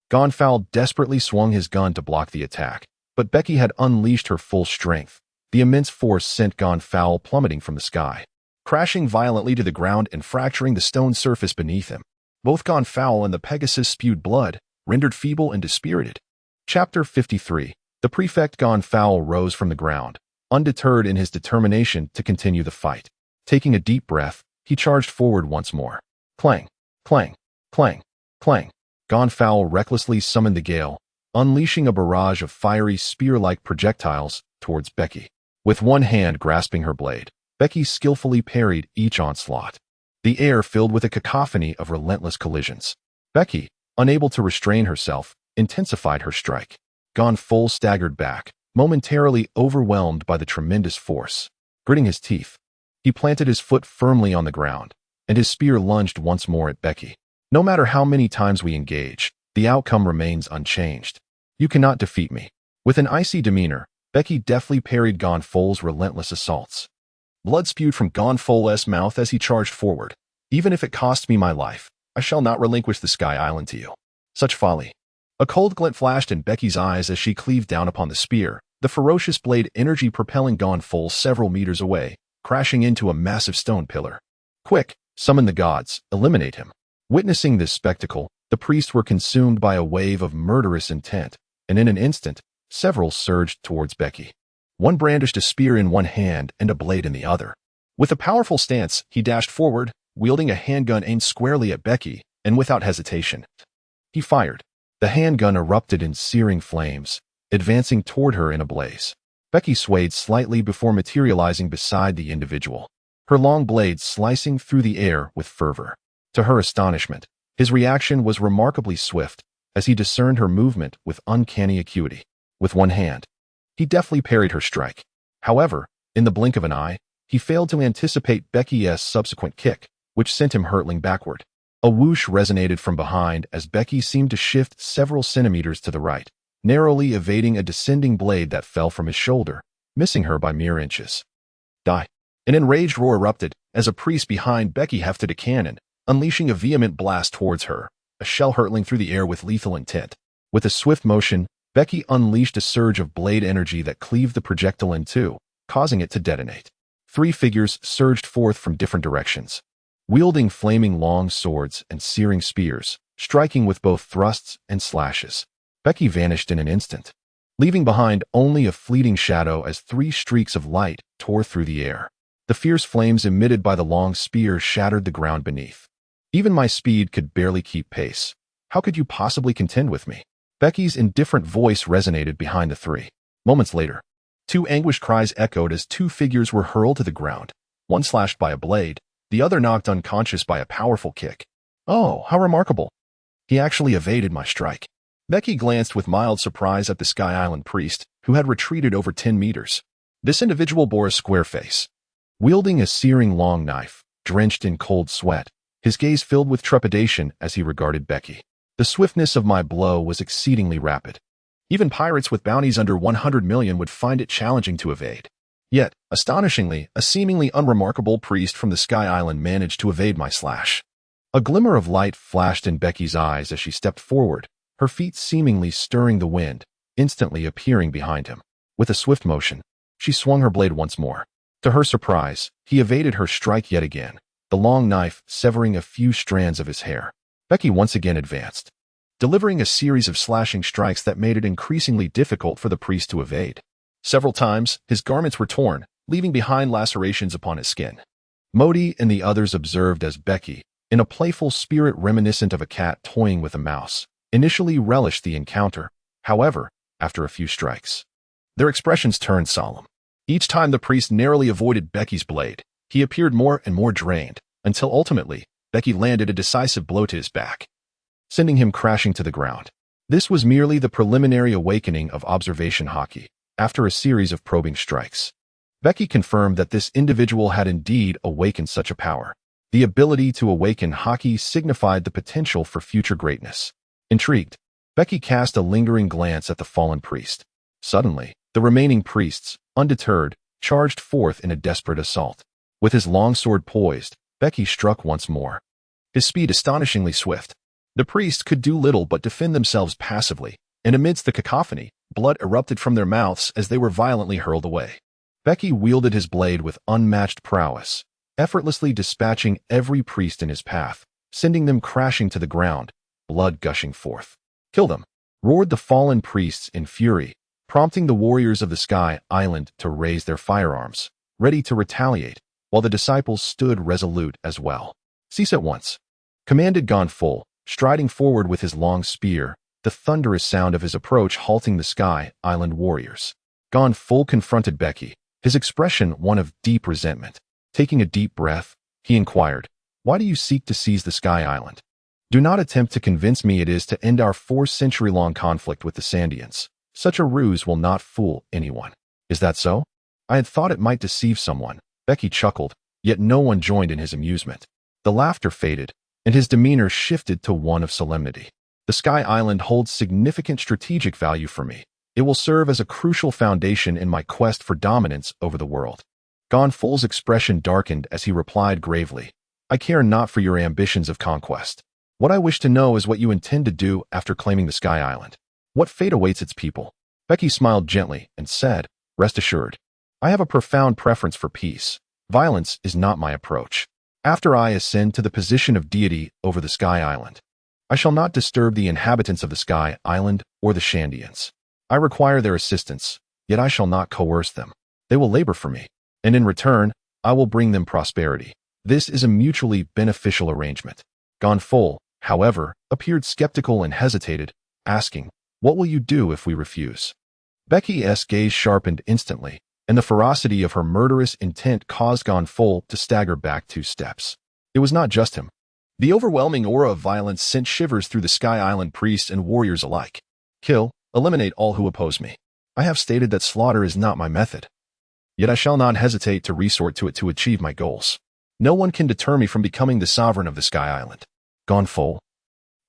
Gone Fuo desperately swung his gun to block the attack, but Becky had unleashed her full strength. The immense force sent Gone Fuo plummeting from the sky, crashing violently to the ground and fracturing the stone surface beneath him. Both Gone Fuo and the Pegasus spewed blood, rendered feeble and dispirited. Chapter 53. The prefect Gone Fuo rose from the ground, undeterred in his determination to continue the fight. Taking a deep breath, he charged forward once more. Clang, clang, clang, clang. Gone Fuo recklessly summoned the gale, unleashing a barrage of fiery spear-like projectiles towards Becky. With one hand grasping her blade, Becky skillfully parried each onslaught. The air filled with a cacophony of relentless collisions. Becky, unable to restrain herself, intensified her strike. Gone Fuo staggered back, momentarily overwhelmed by the tremendous force. Gritting his teeth, he planted his foot firmly on the ground, and his spear lunged once more at Bege. No matter how many times we engage, the outcome remains unchanged. You cannot defeat me. With an icy demeanor, Bege deftly parried Gonfol's relentless assaults. Blood spewed from Gonfol's mouth as he charged forward. Even if it costs me my life, I shall not relinquish the Sky Island to you. Such folly. A cold glint flashed in Bege's eyes as she cleaved down upon the spear, the ferocious blade energy propelling Gonfol several meters away, crashing into a massive stone pillar. Quick, summon the gods, eliminate him. Witnessing this spectacle, the priests were consumed by a wave of murderous intent, and in an instant, several surged towards Bege. One brandished a spear in one hand and a blade in the other. With a powerful stance, he dashed forward, wielding a handgun aimed squarely at Bege, and without hesitation, he fired. The handgun erupted in searing flames, advancing toward her in a blaze. Bege swayed slightly before materializing beside the individual, her long blade slicing through the air with fervor. To her astonishment, his reaction was remarkably swift, as he discerned her movement with uncanny acuity. With one hand, he deftly parried her strike. However, in the blink of an eye, he failed to anticipate Bege's subsequent kick, which sent him hurtling backward. A whoosh resonated from behind as Bege seemed to shift several centimeters to the right, narrowly evading a descending blade that fell from his shoulder, missing her by mere inches. Die! An enraged roar erupted as a priest behind Bege hefted a cannon, unleashing a vehement blast towards her, a shell hurtling through the air with lethal intent. With a swift motion, Bege unleashed a surge of blade energy that cleaved the projectile in two, causing it to detonate. Three figures surged forth from different directions, wielding flaming long swords and searing spears, striking with both thrusts and slashes. Bege vanished in an instant, leaving behind only a fleeting shadow as three streaks of light tore through the air. The fierce flames emitted by the long spear shattered the ground beneath. Even my speed could barely keep pace. How could you possibly contend with me? Bege's indifferent voice resonated behind the three. Moments later, two anguished cries echoed as two figures were hurled to the ground, one slashed by a blade, the other knocked unconscious by a powerful kick. Oh, how remarkable! He actually evaded my strike. Bege glanced with mild surprise at the Sky Island priest, who had retreated over 10 meters. This individual bore a square face, wielding a searing long knife, drenched in cold sweat, his gaze filled with trepidation as he regarded Bege. The swiftness of my blow was exceedingly rapid. Even pirates with bounties under 100 million would find it challenging to evade. Yet, astonishingly, a seemingly unremarkable priest from the Sky Island managed to evade my slash. A glimmer of light flashed in Bege's eyes as she stepped forward, her feet seemingly stirring the wind, instantly appearing behind him. With a swift motion, she swung her blade once more. To her surprise, he evaded her strike yet again, the long knife severing a few strands of his hair. Bege once again advanced, delivering a series of slashing strikes that made it increasingly difficult for the priest to evade. Several times, his garments were torn, leaving behind lacerations upon his skin. Modi and the others observed as Bege, in a playful spirit reminiscent of a cat toying with a mouse, initially relished the encounter. However, after a few strikes, their expressions turned solemn. Each time the priest narrowly avoided Bege's blade, he appeared more and more drained, until ultimately, Bege landed a decisive blow to his back, sending him crashing to the ground. This was merely the preliminary awakening of observation hockey. After a series of probing strikes, Bege confirmed that this individual had indeed awakened such a power. The ability to awaken hockey signified the potential for future greatness. Intrigued, Bege cast a lingering glance at the fallen priest. Suddenly, the remaining priests, undeterred, charged forth in a desperate assault. With his long sword poised, Bege struck once more, his speed astonishingly swift. The priests could do little but defend themselves passively, and amidst the cacophony, blood erupted from their mouths as they were violently hurled away. Bege wielded his blade with unmatched prowess, effortlessly dispatching every priest in his path, sending them crashing to the ground, blood gushing forth. Kill them, roared the fallen priests in fury, prompting the warriors of the Sky Island to raise their firearms, ready to retaliate, while the disciples stood resolute as well. Cease at once, commanded Gonfol, striding forward with his long spear, the thunderous sound of his approach halting the Sky Island warriors. Gonfol confronted Bege, his expression one of deep resentment. Taking a deep breath, he inquired, "Why do you seek to seize the Sky Island? Do not attempt to convince me it is to end our 4-century-long conflict with the Sandians. Such a ruse will not fool anyone. Is that so? I had thought it might deceive someone. Becky chuckled, yet no one joined in his amusement. The laughter faded, and his demeanor shifted to one of solemnity. The Sky Island holds significant strategic value for me. It will serve as a crucial foundation in my quest for dominance over the world. Gonful's expression darkened as he replied gravely, I care not for your ambitions of conquest. What I wish to know is what you intend to do after claiming the Sky Island. What fate awaits its people? Becky smiled gently and said, Rest assured, I have a profound preference for peace. Violence is not my approach. After I ascend to the position of deity over the Sky Island, I shall not disturb the inhabitants of the Sky Island or the Shandians. I require their assistance, yet I shall not coerce them. They will labor for me, and in return, I will bring them prosperity. This is a mutually beneficial arrangement. Gonful, however, appeared skeptical and hesitated, asking, What will you do if we refuse? Becky's gaze sharpened instantly, and the ferocity of her murderous intent caused Gonful to stagger back 2 steps. It was not just him. The overwhelming aura of violence sent shivers through the Sky Island priests and warriors alike. Kill, eliminate all who oppose me. I have stated that slaughter is not my method. Yet I shall not hesitate to resort to it to achieve my goals. No one can deter me from becoming the sovereign of the Sky Island. Gonful.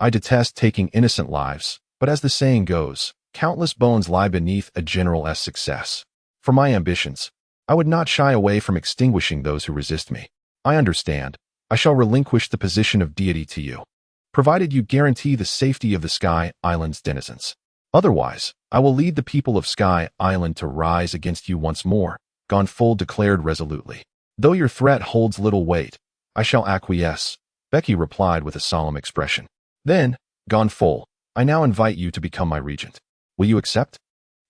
I detest taking innocent lives, but as the saying goes, countless bones lie beneath a general's success. For my ambitions, I would not shy away from extinguishing those who resist me. I understand. I shall relinquish the position of deity to you, provided you guarantee the safety of the Sky Island's denizens. Otherwise, I will lead the people of Sky Island to rise against you once more, Gonful declared resolutely. Though your threat holds little weight, I shall acquiesce, Becky replied with a solemn expression. Then, Gonful, I now invite you to become my regent. Will you accept?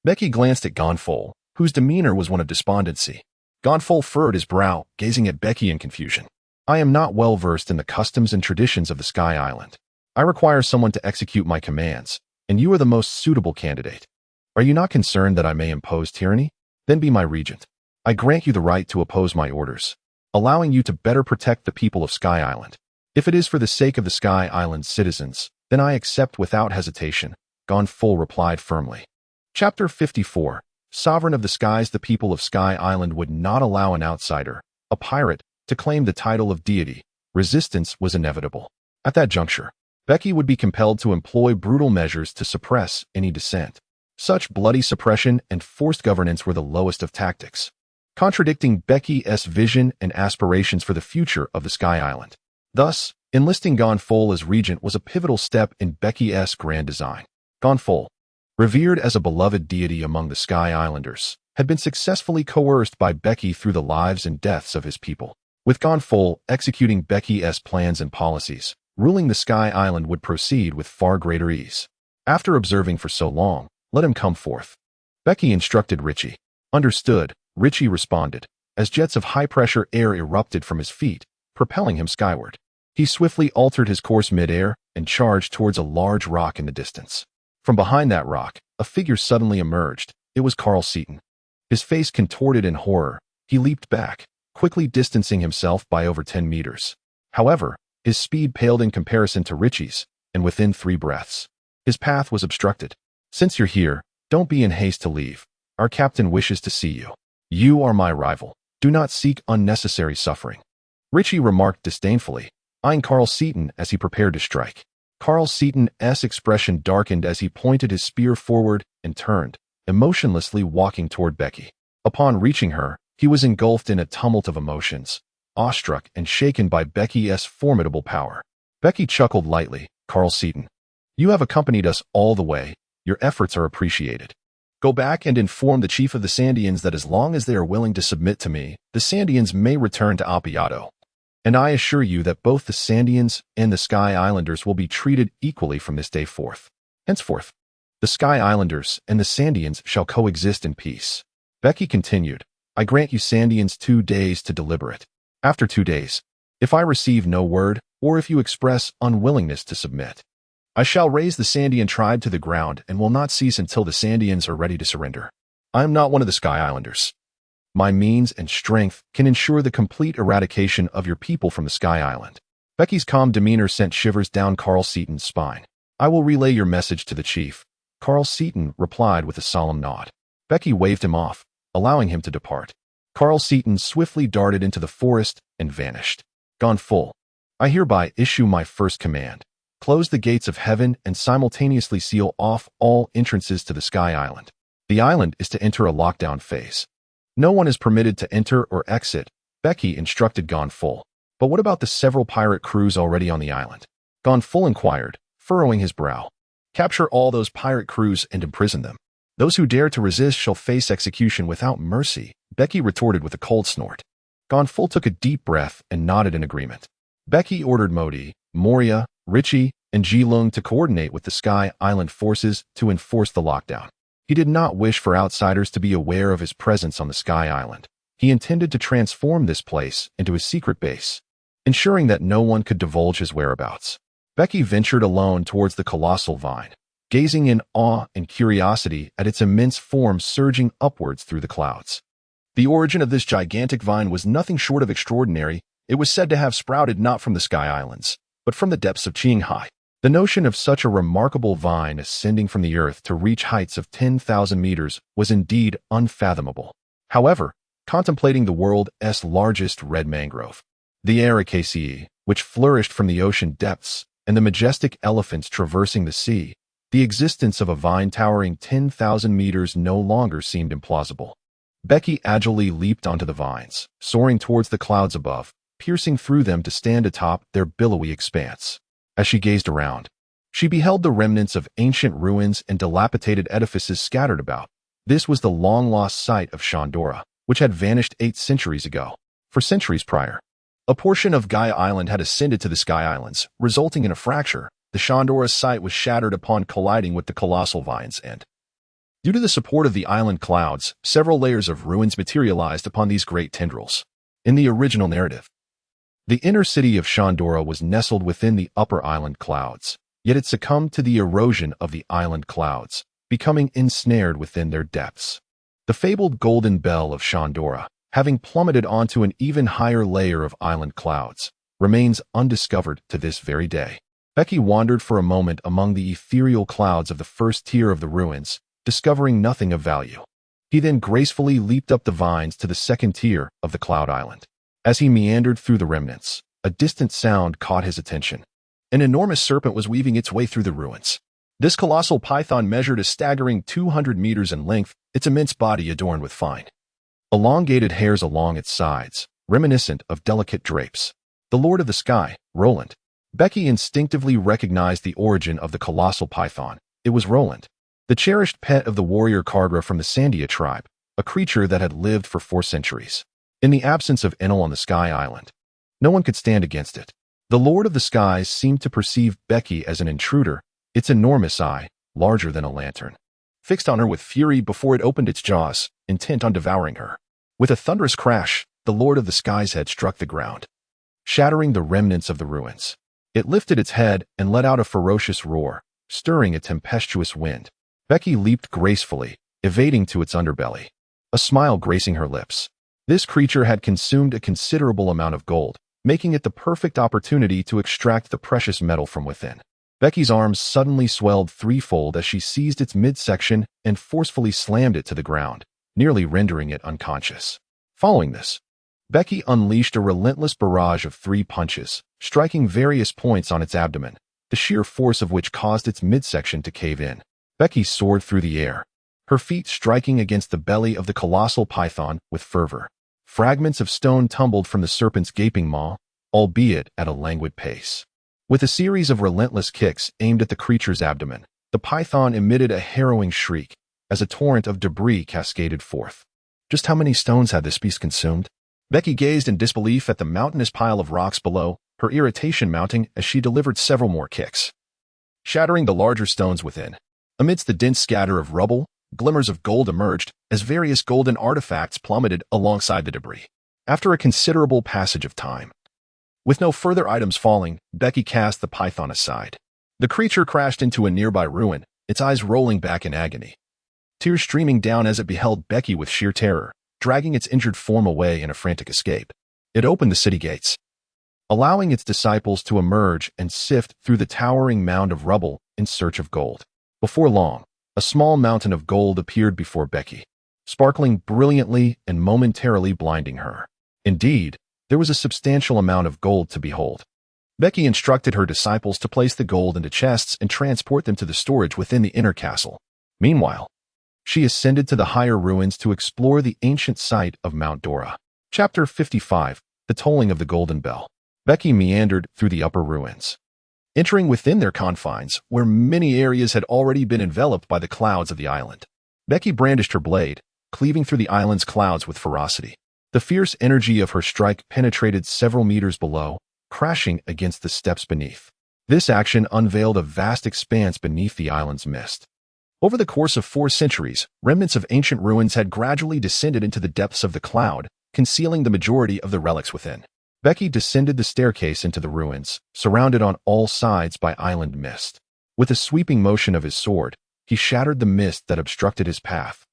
Becky glanced at Gonful, whose demeanor was one of despondency. Gonful furrowed his brow, gazing at Becky in confusion. I am not well versed in the customs and traditions of the Sky Island. I require someone to execute my commands, and you are the most suitable candidate. Are you not concerned that I may impose tyranny? Then be my regent. I grant you the right to oppose my orders, allowing you to better protect the people of Sky Island. If it is for the sake of the Sky Island's citizens, then I accept without hesitation, Gonful replied firmly. Chapter 54. Sovereign of the Skies. The people of Sky Island would not allow an outsider, a pirate, to claim the title of deity. Resistance was inevitable. At that juncture, Becky would be compelled to employ brutal measures to suppress any dissent. Such bloody suppression and forced governance were the lowest of tactics, contradicting Becky's vision and aspirations for the future of the Sky Island. Thus, enlisting Gonful as regent was a pivotal step in Becky's grand design. Gonful, revered as a beloved deity among the Sky Islanders, had been successfully coerced by Becky through the lives and deaths of his people. With Gonful executing Becky's plans and policies, ruling the Sky Island would proceed with far greater ease. After observing for so long, let him come forth. Becky instructed Richie. Understood, Richie responded, as jets of high-pressure air erupted from his feet, propelling him skyward. He swiftly altered his course mid-air and charged towards a large rock in the distance. From behind that rock, a figure suddenly emerged. It was Carl Seaton. His face contorted in horror, he leaped back, quickly distancing himself by over 10 meters. However, his speed paled in comparison to Richie's, and within 3 breaths, his path was obstructed. Since you're here, don't be in haste to leave. Our captain wishes to see you. You are my rival. Do not seek unnecessary suffering. Richie remarked disdainfully, eyeing Carl Seaton as he prepared to strike. Carl Seaton's expression darkened as he pointed his spear forward and turned, emotionlessly walking toward Becky. Upon reaching her, he was engulfed in a tumult of emotions, awestruck and shaken by Becky's formidable power. Becky chuckled lightly. Carl Seaton, you have accompanied us all the way. Your efforts are appreciated. Go back and inform the chief of the Sandians that as long as they are willing to submit to me, the Sandians may return to Appiato. And I assure you that both the Sandians and the Sky Islanders will be treated equally from this day forth. Henceforth, the Sky Islanders and the Sandians shall coexist in peace. Becky continued, I grant you Sandians 2 days to deliberate. After 2 days, if I receive no word, or if you express unwillingness to submit, I shall raise the Sandian tribe to the ground and will not cease until the Sandians are ready to surrender. I am not one of the Sky Islanders. My means and strength can ensure the complete eradication of your people from the Sky Island. Becky's calm demeanor sent shivers down Carl Seaton's spine. I will relay your message to the chief, Carl Seaton replied with a solemn nod. Becky waved him off, allowing him to depart. Carl Seaton swiftly darted into the forest and vanished. Gone full. I hereby issue my first command. Close the gates of heaven and simultaneously seal off all entrances to the Sky Island. The island is to enter a lockdown phase. No one is permitted to enter or exit, Becky instructed Gone Full. But what about the several pirate crews already on the island? Gone Full inquired, furrowing his brow. Capture all those pirate crews and imprison them. Those who dare to resist shall face execution without mercy, Becky retorted with a cold snort. Gone Full took a deep breath and nodded in agreement. Becky ordered Modi, Moria, Richie, and Ji-Lung to coordinate with the Sky Island forces to enforce the lockdown. He did not wish for outsiders to be aware of his presence on the Sky Island. He intended to transform this place into a secret base, ensuring that no one could divulge his whereabouts. Becky ventured alone towards the colossal vine, gazing in awe and curiosity at its immense form surging upwards through the clouds. The origin of this gigantic vine was nothing short of extraordinary. It was said to have sprouted not from the Sky Islands, but from the depths of Qinghai. The notion of such a remarkable vine ascending from the earth to reach heights of 10,000 meters was indeed unfathomable. However, contemplating the world's largest red mangrove, the Ericaceae, which flourished from the ocean depths, and the majestic elephants traversing the sea, the existence of a vine towering 10,000 meters no longer seemed implausible. Becky agilely leaped onto the vines, soaring towards the clouds above, piercing through them to stand atop their billowy expanse. As she gazed around, she beheld the remnants of ancient ruins and dilapidated edifices scattered about. This was the long-lost site of Shandora, which had vanished 8 centuries ago. For centuries prior, a portion of Gaia Island had ascended to the Sky Islands, resulting in a fracture. The Shandora site was shattered upon colliding with the colossal vine's end. Due to the support of the island clouds, several layers of ruins materialized upon these great tendrils. In the original narrative, the inner city of Shandora was nestled within the upper island clouds, yet it succumbed to the erosion of the island clouds, becoming ensnared within their depths. The fabled golden bell of Shandora, having plummeted onto an even higher layer of island clouds, remains undiscovered to this very day. Becky wandered for a moment among the ethereal clouds of the first tier of the ruins, discovering nothing of value. He then gracefully leaped up the vines to the second tier of the cloud island. As he meandered through the remnants, a distant sound caught his attention. An enormous serpent was weaving its way through the ruins. This colossal python measured a staggering 200 meters in length, its immense body adorned with fine, elongated hairs along its sides, reminiscent of delicate drapes. The Lord of the Sky, Roland. Becky instinctively recognized the origin of the colossal python. It was Roland, the cherished pet of the warrior Kargra from the Sandia tribe, a creature that had lived for 4 centuries. In the absence of Enel on the Sky Island, no one could stand against it. The Lord of the Skies seemed to perceive Becky as an intruder, its enormous eye, larger than a lantern, fixed on her with fury before it opened its jaws, intent on devouring her. With a thunderous crash, the Lord of the Skies head struck the ground, shattering the remnants of the ruins. It lifted its head and let out a ferocious roar, stirring a tempestuous wind. Becky leaped gracefully, evading to its underbelly, a smile gracing her lips. This creature had consumed a considerable amount of gold, making it the perfect opportunity to extract the precious metal from within. Becky's arms suddenly swelled threefold as she seized its midsection and forcefully slammed it to the ground, nearly rendering it unconscious. Following this, Becky unleashed a relentless barrage of 3 punches, striking various points on its abdomen, the sheer force of which caused its midsection to cave in. Becky soared through the air, her feet striking against the belly of the colossal python with fervor. Fragments of stone tumbled from the serpent's gaping maw, albeit at a languid pace. With a series of relentless kicks aimed at the creature's abdomen, the python emitted a harrowing shriek as a torrent of debris cascaded forth. Just how many stones had this beast consumed? Becky gazed in disbelief at the mountainous pile of rocks below, her irritation mounting as she delivered several more kicks, shattering the larger stones within. Amidst the dense scatter of rubble, glimmers of gold emerged as various golden artifacts plummeted alongside the debris. After a considerable passage of time, with no further items falling, Becky cast the python aside. The creature crashed into a nearby ruin, its eyes rolling back in agony, tears streaming down as it beheld Becky with sheer terror, dragging its injured form away in a frantic escape. It opened the city gates, allowing its disciples to emerge and sift through the towering mound of rubble in search of gold. Before long, A small mountain of gold appeared before Becky, sparkling brilliantly and momentarily blinding her. Indeed, there was a substantial amount of gold to behold. Becky instructed her disciples to place the gold into chests and transport them to the storage within the inner castle. Meanwhile, she ascended to the higher ruins to explore the ancient site of Mount Dora. Chapter 55. The Tolling of the Golden Bell. Becky meandered through the upper ruins, entering within their confines, where many areas had already been enveloped by the clouds of the island. Becky brandished her blade, cleaving through the island's clouds with ferocity. The fierce energy of her strike penetrated several meters below, crashing against the steps beneath. This action unveiled a vast expanse beneath the island's mist. Over the course of 4 centuries, remnants of ancient ruins had gradually descended into the depths of the cloud, concealing the majority of the relics within. Becky descended the staircase into the ruins, surrounded on all sides by island mist. With a sweeping motion of his sword, he shattered the mist that obstructed his path,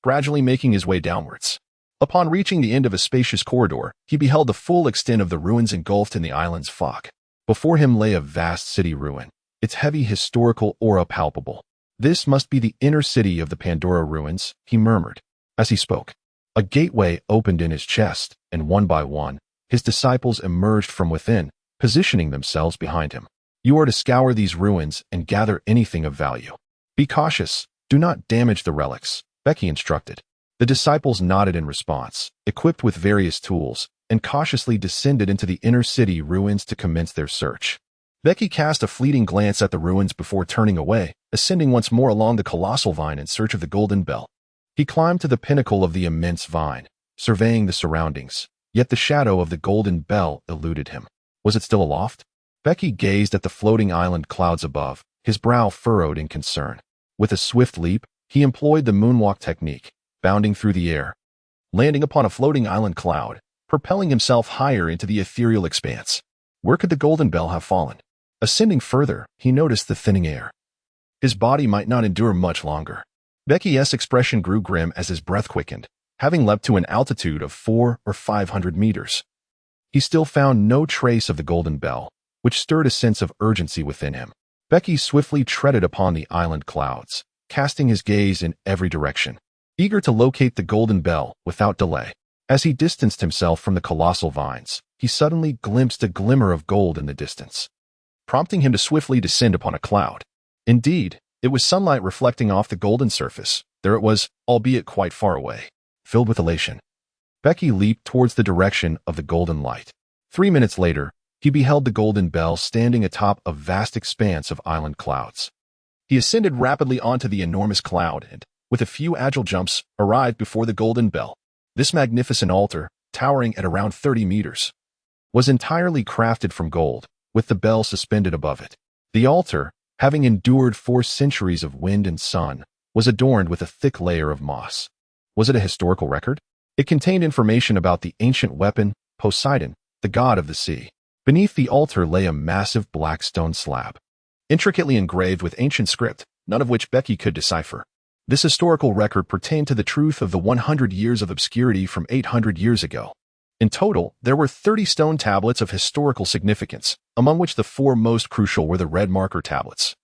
gradually making his way downwards. Upon reaching the end of a spacious corridor, he beheld the full extent of the ruins engulfed in the island's fog. Before him lay a vast city ruin, its heavy historical aura palpable. "This must be the inner city of the Pandora ruins," he murmured. As he spoke, a gateway opened in his chest, and one by one, his disciples emerged from within, positioning themselves behind him. "You are to scour these ruins and gather anything of value. Be cautious, do not damage the relics," Becky instructed. The disciples nodded in response, equipped with various tools, and cautiously descended into the inner city ruins to commence their search. Becky cast a fleeting glance at the ruins before turning away, ascending once more along the colossal vine in search of the golden bell. He climbed to the pinnacle of the immense vine, surveying the surroundings, yet the shadow of the golden bell eluded him. Was it still aloft? Becky gazed at the floating island clouds above, his brow furrowed in concern. With a swift leap, he employed the moonwalk technique, bounding through the air, landing upon a floating island cloud, propelling himself higher into the ethereal expanse. Where could the golden bell have fallen? Ascending further, he noticed the thinning air. His body might not endure much longer. Becky's expression grew grim as his breath quickened, having leapt to an altitude of 400 or 500 meters. He still found no trace of the golden bell, which stirred a sense of urgency within him. Becky swiftly treaded upon the island clouds, casting his gaze in every direction, eager to locate the golden bell without delay. As he distanced himself from the colossal vines, he suddenly glimpsed a glimmer of gold in the distance, prompting him to swiftly descend upon a cloud. Indeed, it was sunlight reflecting off the golden surface. There it was, albeit quite far away. Filled with elation, Becky leaped towards the direction of the golden light. 3 minutes later, he beheld the golden bell standing atop a vast expanse of island clouds. He ascended rapidly onto the enormous cloud and, with a few agile jumps, arrived before the golden bell. This magnificent altar, towering at around 30 meters, was entirely crafted from gold, with the bell suspended above it. The altar, having endured 4 centuries of wind and sun, was adorned with a thick layer of moss. Was it a historical record? It contained information about the ancient weapon, Poseidon, the god of the sea. Beneath the altar lay a massive black stone slab, intricately engraved with ancient script, none of which Becky could decipher. This historical record pertained to the truth of the 100 years of obscurity from 800 years ago. In total, there were 30 stone tablets of historical significance, among which the 4 most crucial were the red marker tablets,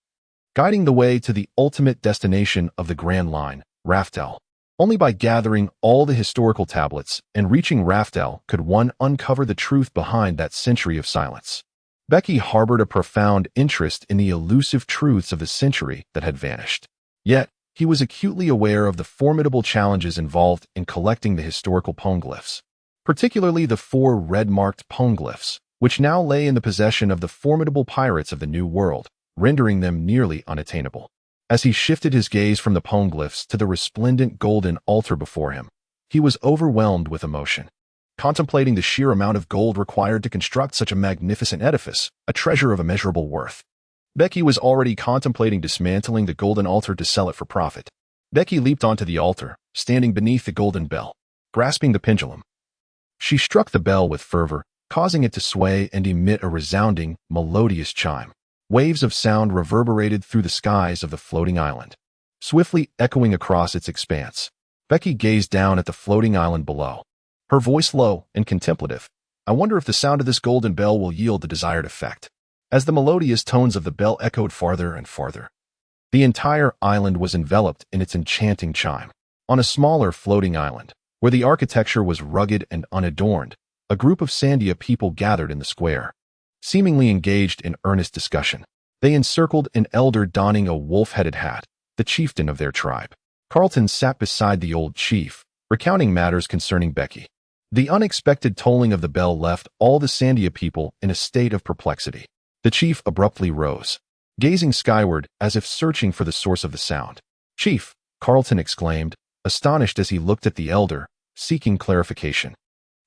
guiding the way to the ultimate destination of the Grand Line, Raftel. Only by gathering all the historical tablets and reaching Raftel could one uncover the truth behind that century of silence. Becky harbored a profound interest in the elusive truths of the century that had vanished. Yet, he was acutely aware of the formidable challenges involved in collecting the historical poneglyphs, particularly the 4 red-marked poneglyphs, which now lay in the possession of the formidable pirates of the New World, rendering them nearly unattainable. As he shifted his gaze from the poneglyphs to the resplendent golden altar before him, he was overwhelmed with emotion, contemplating the sheer amount of gold required to construct such a magnificent edifice, a treasure of immeasurable worth. Becky was already contemplating dismantling the golden altar to sell it for profit. Becky leaped onto the altar, standing beneath the golden bell, grasping the pendulum. She struck the bell with fervor, causing it to sway and emit a resounding, melodious chime. Waves of sound reverberated through the skies of the floating island, swiftly echoing across its expanse. Becky gazed down at the floating island below, her voice low and contemplative. "I wonder if the sound of this golden bell will yield the desired effect." As the melodious tones of the bell echoed farther and farther, The entire island was enveloped in its enchanting chime. On a smaller floating island, where the architecture was rugged and unadorned, a group of Sandia people gathered in the square, seemingly engaged in earnest discussion. They encircled an elder donning a wolf-headed hat, the chieftain of their tribe. Carlton sat beside the old chief, recounting matters concerning Becky. The unexpected tolling of the bell left all the Sandia people in a state of perplexity. The chief abruptly rose, gazing skyward as if searching for the source of the sound. "Chief," Carlton exclaimed, astonished as he looked at the elder, seeking clarification.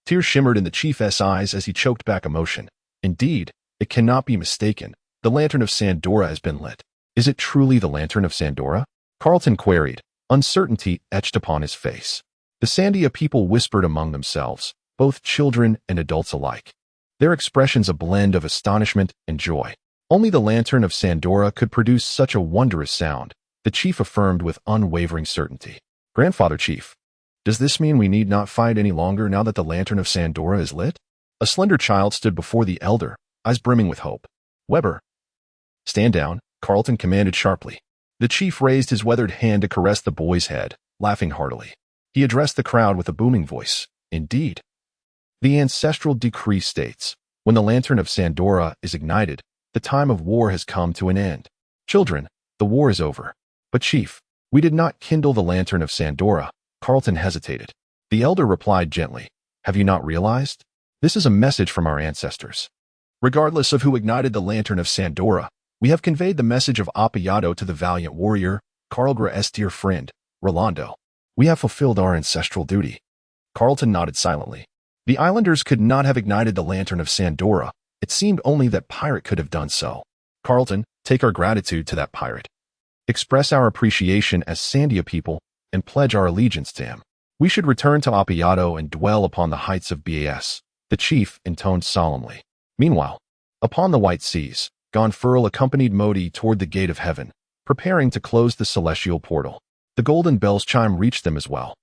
Tears shimmered in the chief's eyes as he choked back emotion. "Indeed, it cannot be mistaken. The lantern of Sandora has been lit." "Is it truly the lantern of Sandora?" Carlton queried, uncertainty etched upon his face. The Sandia people whispered among themselves, both children and adults alike, their expressions a blend of astonishment and joy. Only the lantern of Sandora could produce such a wondrous sound, the chief affirmed with unwavering certainty. "Grandfather Chief, does this mean we need not fight any longer now that the lantern of Sandora is lit?" A slender child stood before the elder, eyes brimming with hope. "Weber, stand down," Carlton commanded sharply. The chief raised his weathered hand to caress the boy's head, laughing heartily. He addressed the crowd with a booming voice. "Indeed, the ancestral decree states, when the lantern of Sandora is ignited, the time of war has come to an end. Children, the war is over." "But Chief, we did not kindle the lantern of Sandora." Carlton hesitated. The elder replied gently, "Have you not realized? This is a message from our ancestors. Regardless of who ignited the lantern of Sandora, we have conveyed the message of Appiato to the valiant warrior, Carlgra's dear friend, Rolando. We have fulfilled our ancestral duty." Carlton nodded silently. The islanders could not have ignited the lantern of Sandora. It seemed only that pirate could have done so. "Carlton, take our gratitude to that pirate. Express our appreciation as Sandia people and pledge our allegiance to him. We should return to Appiato and dwell upon the heights of Bas," the chief intoned solemnly. Meanwhile, upon the white seas, Gonfurl accompanied Modi toward the gate of heaven, preparing to close the celestial portal. The golden bell's chime reached them as well.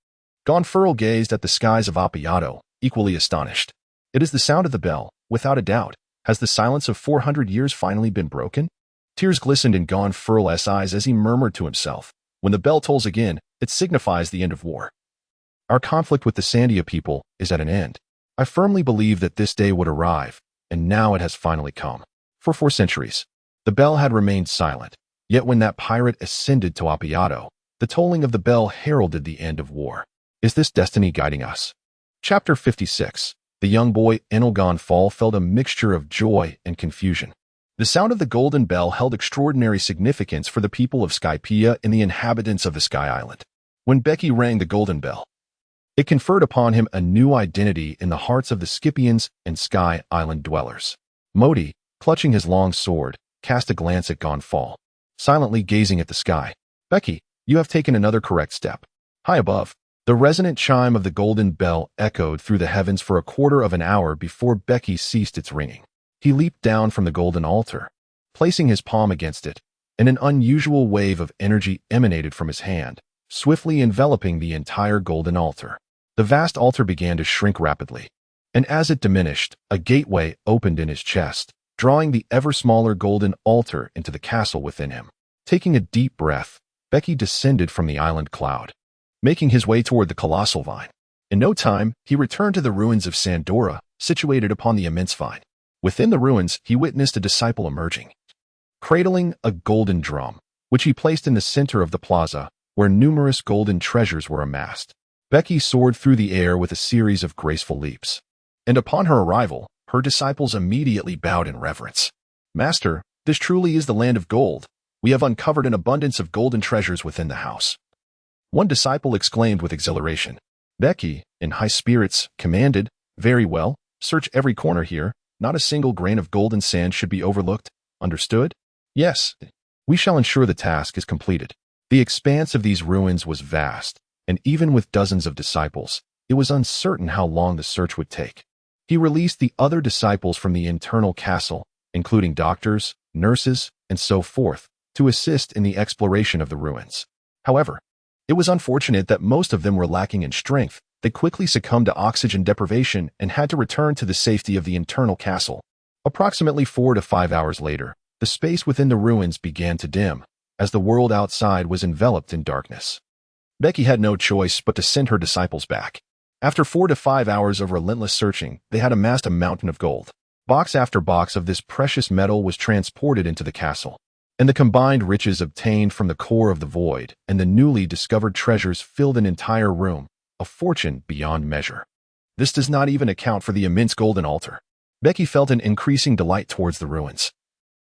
Gonfurl gazed at the skies of Appiato, equally astonished. "It is the sound of the bell, without a doubt. Has the silence of 400 years finally been broken?" Tears glistened in Gonfurl's eyes as he murmured to himself, "When the bell tolls again, it signifies the end of war. Our conflict with the Sandia people is at an end. I firmly believe that this day would arrive, and now it has finally come." For 4 centuries, the bell had remained silent, yet when that pirate ascended to Appiato, the tolling of the bell heralded the end of war. Is this destiny guiding us? Chapter 56. The young boy Enel Gonfall felt a mixture of joy and confusion. The sound of the golden bell held extraordinary significance for the people of Skypiea and the inhabitants of the Sky Island. When Becky rang the golden bell, it conferred upon him a new identity in the hearts of the Scypians and Sky Island dwellers. Modi, clutching his long sword, cast a glance at Gonfall, silently gazing at the sky. "Becky, you have taken another correct step." High above, the resonant chime of the golden bell echoed through the heavens for a quarter of an hour before Becky ceased its ringing. He leaped down from the golden altar, placing his palm against it, and an unusual wave of energy emanated from his hand, swiftly enveloping the entire golden altar. The vast altar began to shrink rapidly, and as it diminished, a gateway opened in his chest, drawing the ever-smaller golden altar into the castle within him. Taking a deep breath, Becky descended from the island cloud, making his way toward the colossal vine. In no time, he returned to the ruins of Sandora, situated upon the immense vine. Within the ruins, he witnessed a disciple emerging, cradling a golden drum, which he placed in the center of the plaza, where numerous golden treasures were amassed. Becky soared through the air with a series of graceful leaps, and upon her arrival, her disciples immediately bowed in reverence. "Master, this truly is the land of gold. We have uncovered an abundance of golden treasures within the house." One disciple exclaimed with exhilaration. Becky, in high spirits, commanded, "Very well, search every corner here. Not a single grain of golden sand should be overlooked. Understood?" "Yes, we shall ensure the task is completed." The expanse of these ruins was vast, and even with dozens of disciples, it was uncertain how long the search would take. He released the other disciples from the internal castle, including doctors, nurses, and so forth, to assist in the exploration of the ruins. However, it was unfortunate that most of them were lacking in strength. They quickly succumbed to oxygen deprivation and had to return to the safety of the internal castle. Approximately 4 to 5 hours later, the space within the ruins began to dim, as the world outside was enveloped in darkness. Becky had no choice but to send her disciples back. After 4 to 5 hours of relentless searching, they had amassed a mountain of gold. Box after box of this precious metal was transported into the castle, and the combined riches obtained from the core of the void and the newly discovered treasures filled an entire room, a fortune beyond measure. This does not even account for the immense golden altar. Becky felt an increasing delight towards the ruins,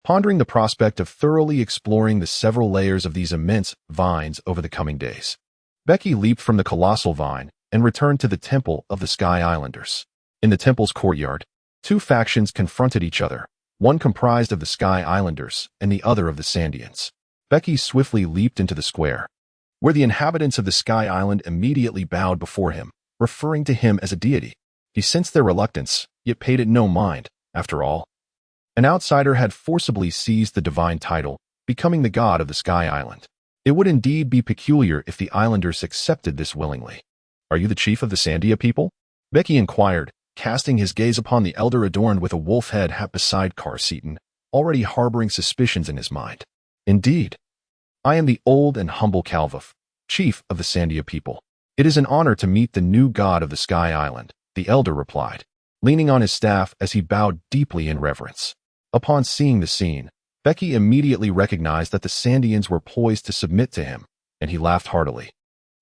pondering the prospect of thoroughly exploring the several layers of these immense vines over the coming days. Becky leaped from the colossal vine and returned to the Temple of the Sky Islanders. In the temple's courtyard, two factions confronted each other, one comprised of the Sky Islanders and the other of the Sandians. Becky swiftly leaped into the square, where the inhabitants of the Sky Island immediately bowed before him, referring to him as a deity. He sensed their reluctance, yet paid it no mind. After all, an outsider had forcibly seized the divine title, becoming the god of the Sky Island. It would indeed be peculiar if the Islanders accepted this willingly. "Are you the chief of the Sandia people?" Becky inquired, casting his gaze upon the elder adorned with a wolf head hat beside Car Seaton, already harboring suspicions in his mind. "Indeed. I am the old and humble Calvuf, chief of the Sandia people. It is an honor to meet the new god of the Sky Island," the elder replied, leaning on his staff as he bowed deeply in reverence. Upon seeing the scene, Becky immediately recognized that the Sandians were poised to submit to him, and he laughed heartily,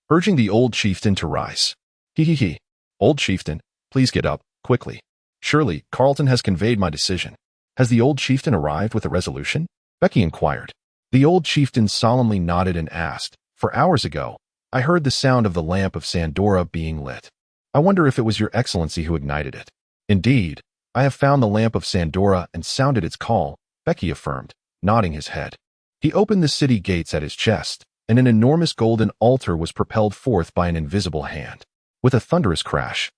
urging the old chieftain to rise. "He. Old chieftain, please get up, quickly. Surely, Carlton has conveyed my decision." "Has the old chieftain arrived with a resolution?" Becky inquired. The old chieftain solemnly nodded and asked, "For hours ago, I heard the sound of the lamp of Sandora being lit. I wonder if it was your excellency who ignited it." "Indeed, I have found the lamp of Sandora and sounded its call," Becky affirmed, nodding his head. He opened the city gates at his chest, and an enormous golden altar was propelled forth by an invisible hand. With a thunderous crash,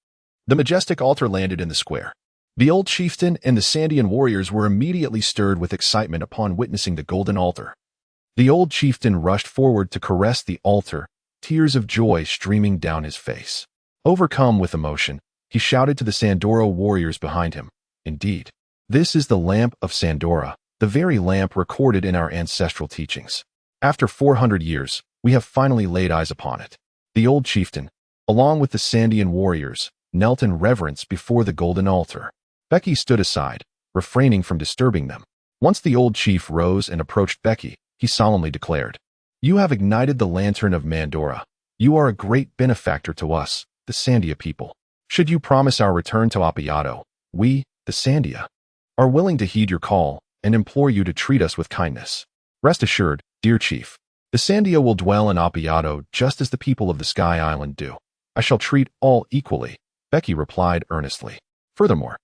the majestic altar landed in the square. The old chieftain and the Sandian warriors were immediately stirred with excitement upon witnessing the golden altar. The old chieftain rushed forward to caress the altar, tears of joy streaming down his face. Overcome with emotion, he shouted to the Sandora warriors behind him, "Indeed, this is the lamp of Sandora, the very lamp recorded in our ancestral teachings. After 400 years, we have finally laid eyes upon it." The old chieftain, along with the Sandian warriors, knelt in reverence before the golden altar. Becky stood aside, refraining from disturbing them. Once the old chief rose and approached Becky, he solemnly declared, "You have ignited the lantern of Mandora. You are a great benefactor to us, the Sandia people. Should you promise our return to Appiato, we, the Sandia, are willing to heed your call and implore you to treat us with kindness. Rest assured, dear chief, the Sandia will dwell in Appiato just as the people of the Sky Island do. I shall treat all equally," Becky replied earnestly. "Furthermore,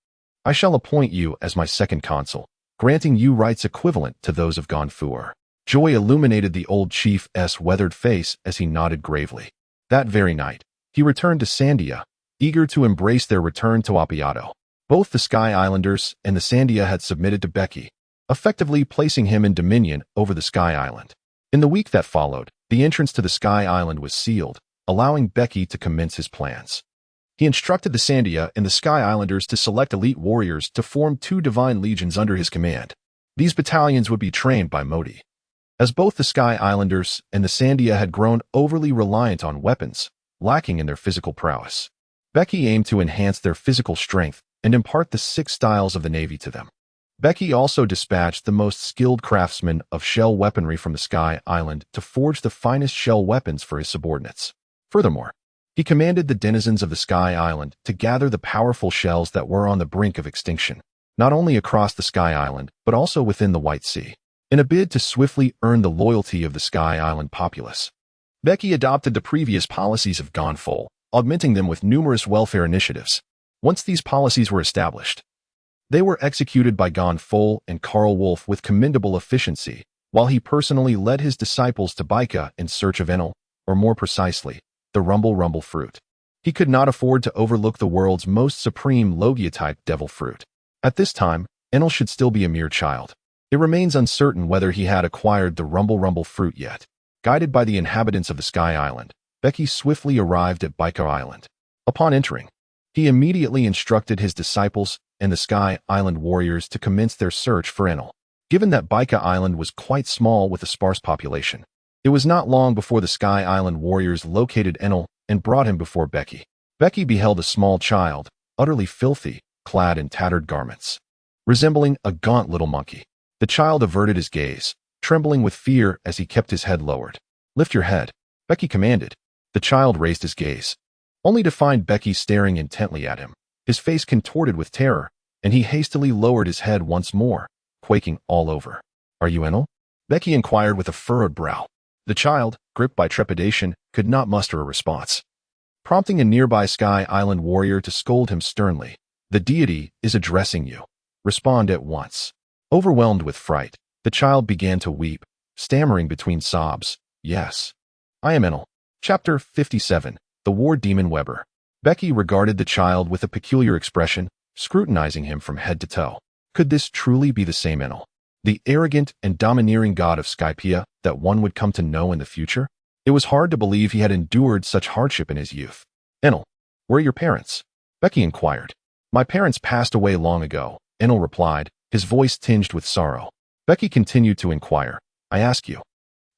I shall appoint you as my second consul, granting you rights equivalent to those of Gonfur." Joy illuminated the old chief's weathered face as he nodded gravely. That very night, he returned to Sandia, eager to embrace their return to Appiato. Both the Sky Islanders and the Sandia had submitted to Becky, effectively placing him in dominion over the Sky Island. In the week that followed, the entrance to the Sky Island was sealed, allowing Becky to commence his plans. He instructed the Sandia and the Sky Islanders to select elite warriors to form 2 divine legions under his command. These battalions would be trained by Modi. As both the Sky Islanders and the Sandia had grown overly reliant on weapons, lacking in their physical prowess, Becky aimed to enhance their physical strength and impart the 6 styles of the Navy to them. Becky also dispatched the most skilled craftsmen of shell weaponry from the Sky Island to forge the finest shell weapons for his subordinates. Furthermore, he commanded the denizens of the Sky Island to gather the powerful shells that were on the brink of extinction, not only across the Sky Island, but also within the White Sea, in a bid to swiftly earn the loyalty of the Sky Island populace. Becky adopted the previous policies of Gonful, augmenting them with numerous welfare initiatives. Once these policies were established, they were executed by Gonful and Karl Wolf with commendable efficiency, while he personally led his disciples to Baika in search of Enel, or more precisely, the rumble fruit. He could not afford to overlook the world's most supreme Logia-type devil fruit. At this time, Enel should still be a mere child. It remains uncertain whether he had acquired the rumble fruit yet. Guided by the inhabitants of the Sky Island, Becky swiftly arrived at Baika Island. Upon entering, he immediately instructed his disciples and the Sky Island warriors to commence their search for Enel. given that Bege Island was quite small with a sparse population. It was not long before the Sky Island warriors located Enel and brought him before Bege. Bege beheld a small child, utterly filthy, clad in tattered garments, resembling a gaunt little monkey. The child averted his gaze, trembling with fear as he kept his head lowered. "Lift your head," Bege commanded. The child raised his gaze, only to find Bege staring intently at him, his face contorted with terror, and he hastily lowered his head once more, quaking all over. "Are you Enel?" Bege inquired with a furrowed brow. The child, gripped by trepidation, could not muster a response, prompting a nearby Sky Island warrior to scold him sternly. "The deity is addressing you. Respond at once." Overwhelmed with fright, the child began to weep, stammering between sobs. "Yes, I am Enel." Chapter 57. The War Demon Weber. Bege regarded the child with a peculiar expression, scrutinizing him from head to toe. Could this truly be the same Enel, the arrogant and domineering god of Skypiea that one would come to know in the future? It was hard to believe he had endured such hardship in his youth. "Enel, where are your parents?" Bege inquired. "My parents passed away long ago," Enel replied, his voice tinged with sorrow. Bege continued to inquire. "I ask you,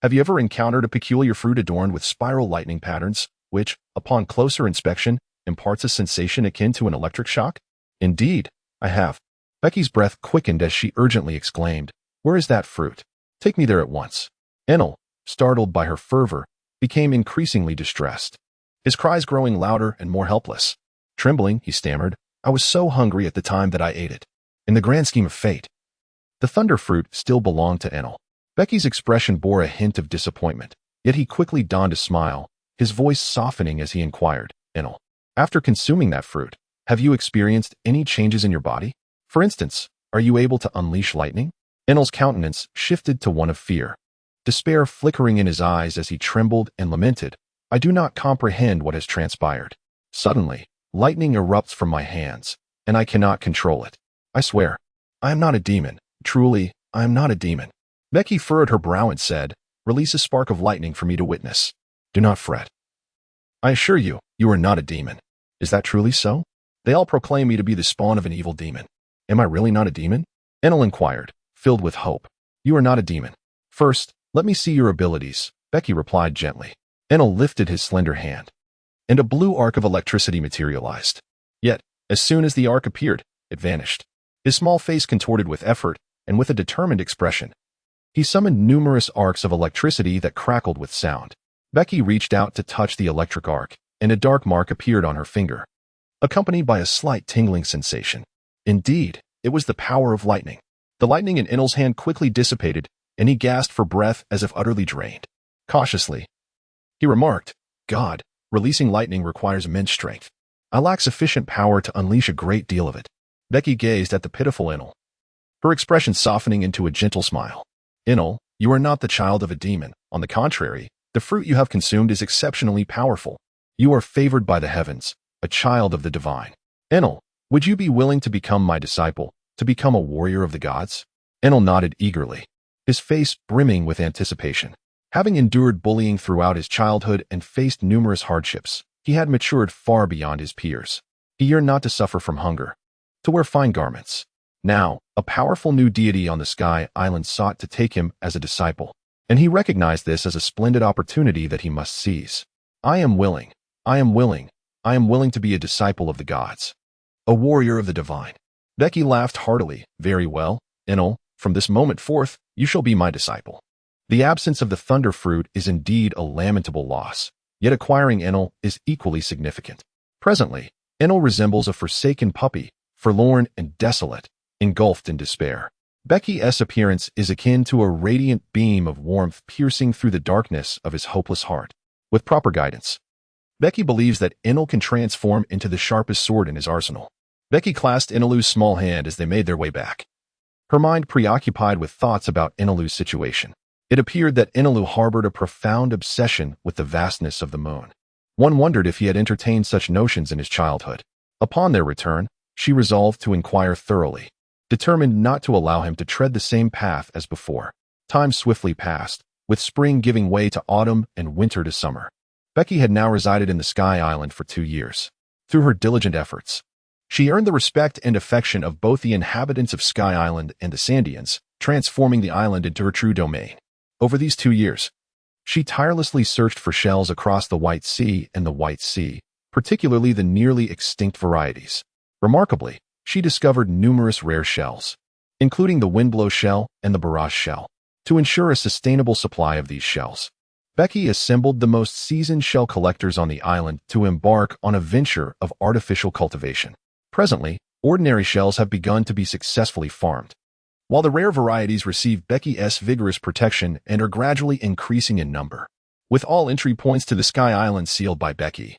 have you ever encountered a peculiar fruit adorned with spiral lightning patterns, which, upon closer inspection, imparts a sensation akin to an electric shock?" "Indeed, I have." Bege's breath quickened as she urgently exclaimed, "Where is that fruit? Take me there at once." Enel, startled by her fervor, became increasingly distressed, his cries growing louder and more helpless. Trembling, he stammered, "I was so hungry at the time that I ate it. In the grand scheme of fate." The thunder fruit still belonged to Enel. Bege's expression bore a hint of disappointment, yet he quickly donned a smile, his voice softening as he inquired, "Enel, after consuming that fruit, have you experienced any changes in your body? For instance, are you able to unleash lightning?" Enel's countenance shifted to one of fear, despair flickering in his eyes as he trembled and lamented, "I do not comprehend what has transpired. Suddenly, lightning erupts from my hands, and I cannot control it. I swear, I am not a demon. Truly, I am not a demon." Bege furrowed her brow and said, "Release a spark of lightning for me to witness. Do not fret. I assure you, you are not a demon." "Is that truly so? They all proclaim me to be the spawn of an evil demon. Am I really not a demon?" Enel inquired, filled with hope. "You are not a demon. First, let me see your abilities," Bege replied gently. Enel lifted his slender hand, and a blue arc of electricity materialized. Yet, as soon as the arc appeared, it vanished. His small face contorted with effort, and with a determined expression, he summoned numerous arcs of electricity that crackled with sound. Bege reached out to touch the electric arc, and a dark mark appeared on her finger, accompanied by a slight tingling sensation. Indeed, it was the power of lightning. The lightning in Enel's hand quickly dissipated, and he gasped for breath as if utterly drained. Cautiously, he remarked, "God, releasing lightning requires immense strength. I lack sufficient power to unleash a great deal of it." Bege gazed at the pitiful Enel, her expression softening into a gentle smile. "Enel, you are not the child of a demon. On the contrary, the fruit you have consumed is exceptionally powerful. You are favored by the heavens, a child of the divine. Enel, would you be willing to become my disciple, to become a warrior of the gods?" Enel nodded eagerly, his face brimming with anticipation. Having endured bullying throughout his childhood and faced numerous hardships, he had matured far beyond his peers. He yearned not to suffer from hunger, to wear fine garments. Now, a powerful new deity on the Sky Island sought to take him as a disciple, and he recognized this as a splendid opportunity that he must seize. "I am willing, I am willing, I am willing to be a disciple of the gods, a warrior of the divine." Bege laughed heartily. "Very well, Enel, from this moment forth, you shall be my disciple." The absence of the thunder fruit is indeed a lamentable loss, yet acquiring Enel is equally significant. Presently, Enel resembles a forsaken puppy, forlorn and desolate, engulfed in despair. Bege's appearance is akin to a radiant beam of warmth piercing through the darkness of his hopeless heart. With proper guidance, Bege believes that Enel can transform into the sharpest sword in his arsenal. Bege clasped Enelu's small hand as they made their way back, her mind preoccupied with thoughts about Enelu's situation. It appeared that Enelu harbored a profound obsession with the vastness of the moon. One wondered if he had entertained such notions in his childhood. Upon their return, she resolved to inquire thoroughly, determined not to allow him to tread the same path as before. Time swiftly passed, with spring giving way to autumn and winter to summer. Bege had now resided in the Sky Island for 2 years. Through her diligent efforts, she earned the respect and affection of both the inhabitants of Sky Island and the Sandians, transforming the island into her true domain. Over these 2 years, she tirelessly searched for shells across the White Sea and the White Sea, particularly the nearly extinct varieties. Remarkably, she discovered numerous rare shells, including the windblow shell and the barrage shell. To ensure a sustainable supply of these shells, Bege assembled the most seasoned shell collectors on the island to embark on a venture of artificial cultivation. Presently, ordinary shells have begun to be successfully farmed, while the rare varieties receive Bege's vigorous protection and are gradually increasing in number. With all entry points to the Sky Island sealed by Bege,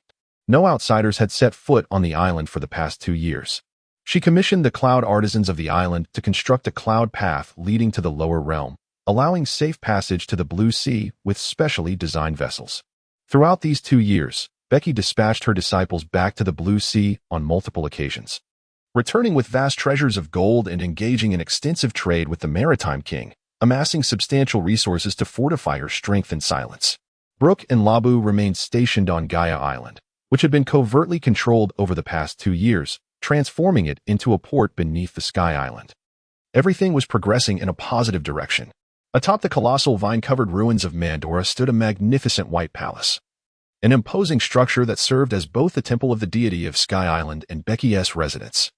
no outsiders had set foot on the island for the past 2 years. She commissioned the cloud artisans of the island to construct a cloud path leading to the lower realm, allowing safe passage to the Blue Sea with specially designed vessels. Throughout these 2 years, Bege dispatched her disciples back to the Blue Sea on multiple occasions, returning with vast treasures of gold and engaging in extensive trade with the maritime king, amassing substantial resources to fortify her strength and silence. Brooke and Labu remained stationed on Gaia Island, which had been covertly controlled over the past 2 years, transforming it into a port beneath the Sky Island. Everything was progressing in a positive direction. Atop the colossal vine-covered ruins of Mandora stood a magnificent white palace, an imposing structure that served as both the temple of the deity of Sky Island and Bege's residence.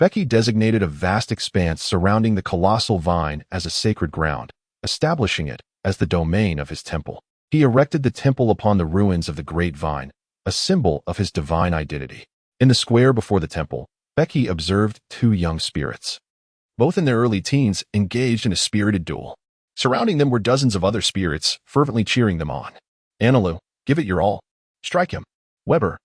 Bege designated a vast expanse surrounding the colossal vine as a sacred ground, establishing it as the domain of his temple. He erected the temple upon the ruins of the great vine, a symbol of his divine identity. In the square before the temple, Bege observed 2 young spirits, both in their early teens, engaged in a spirited duel. Surrounding them were dozens of other spirits, fervently cheering them on. Anilu, give it your all. Strike him. Weber,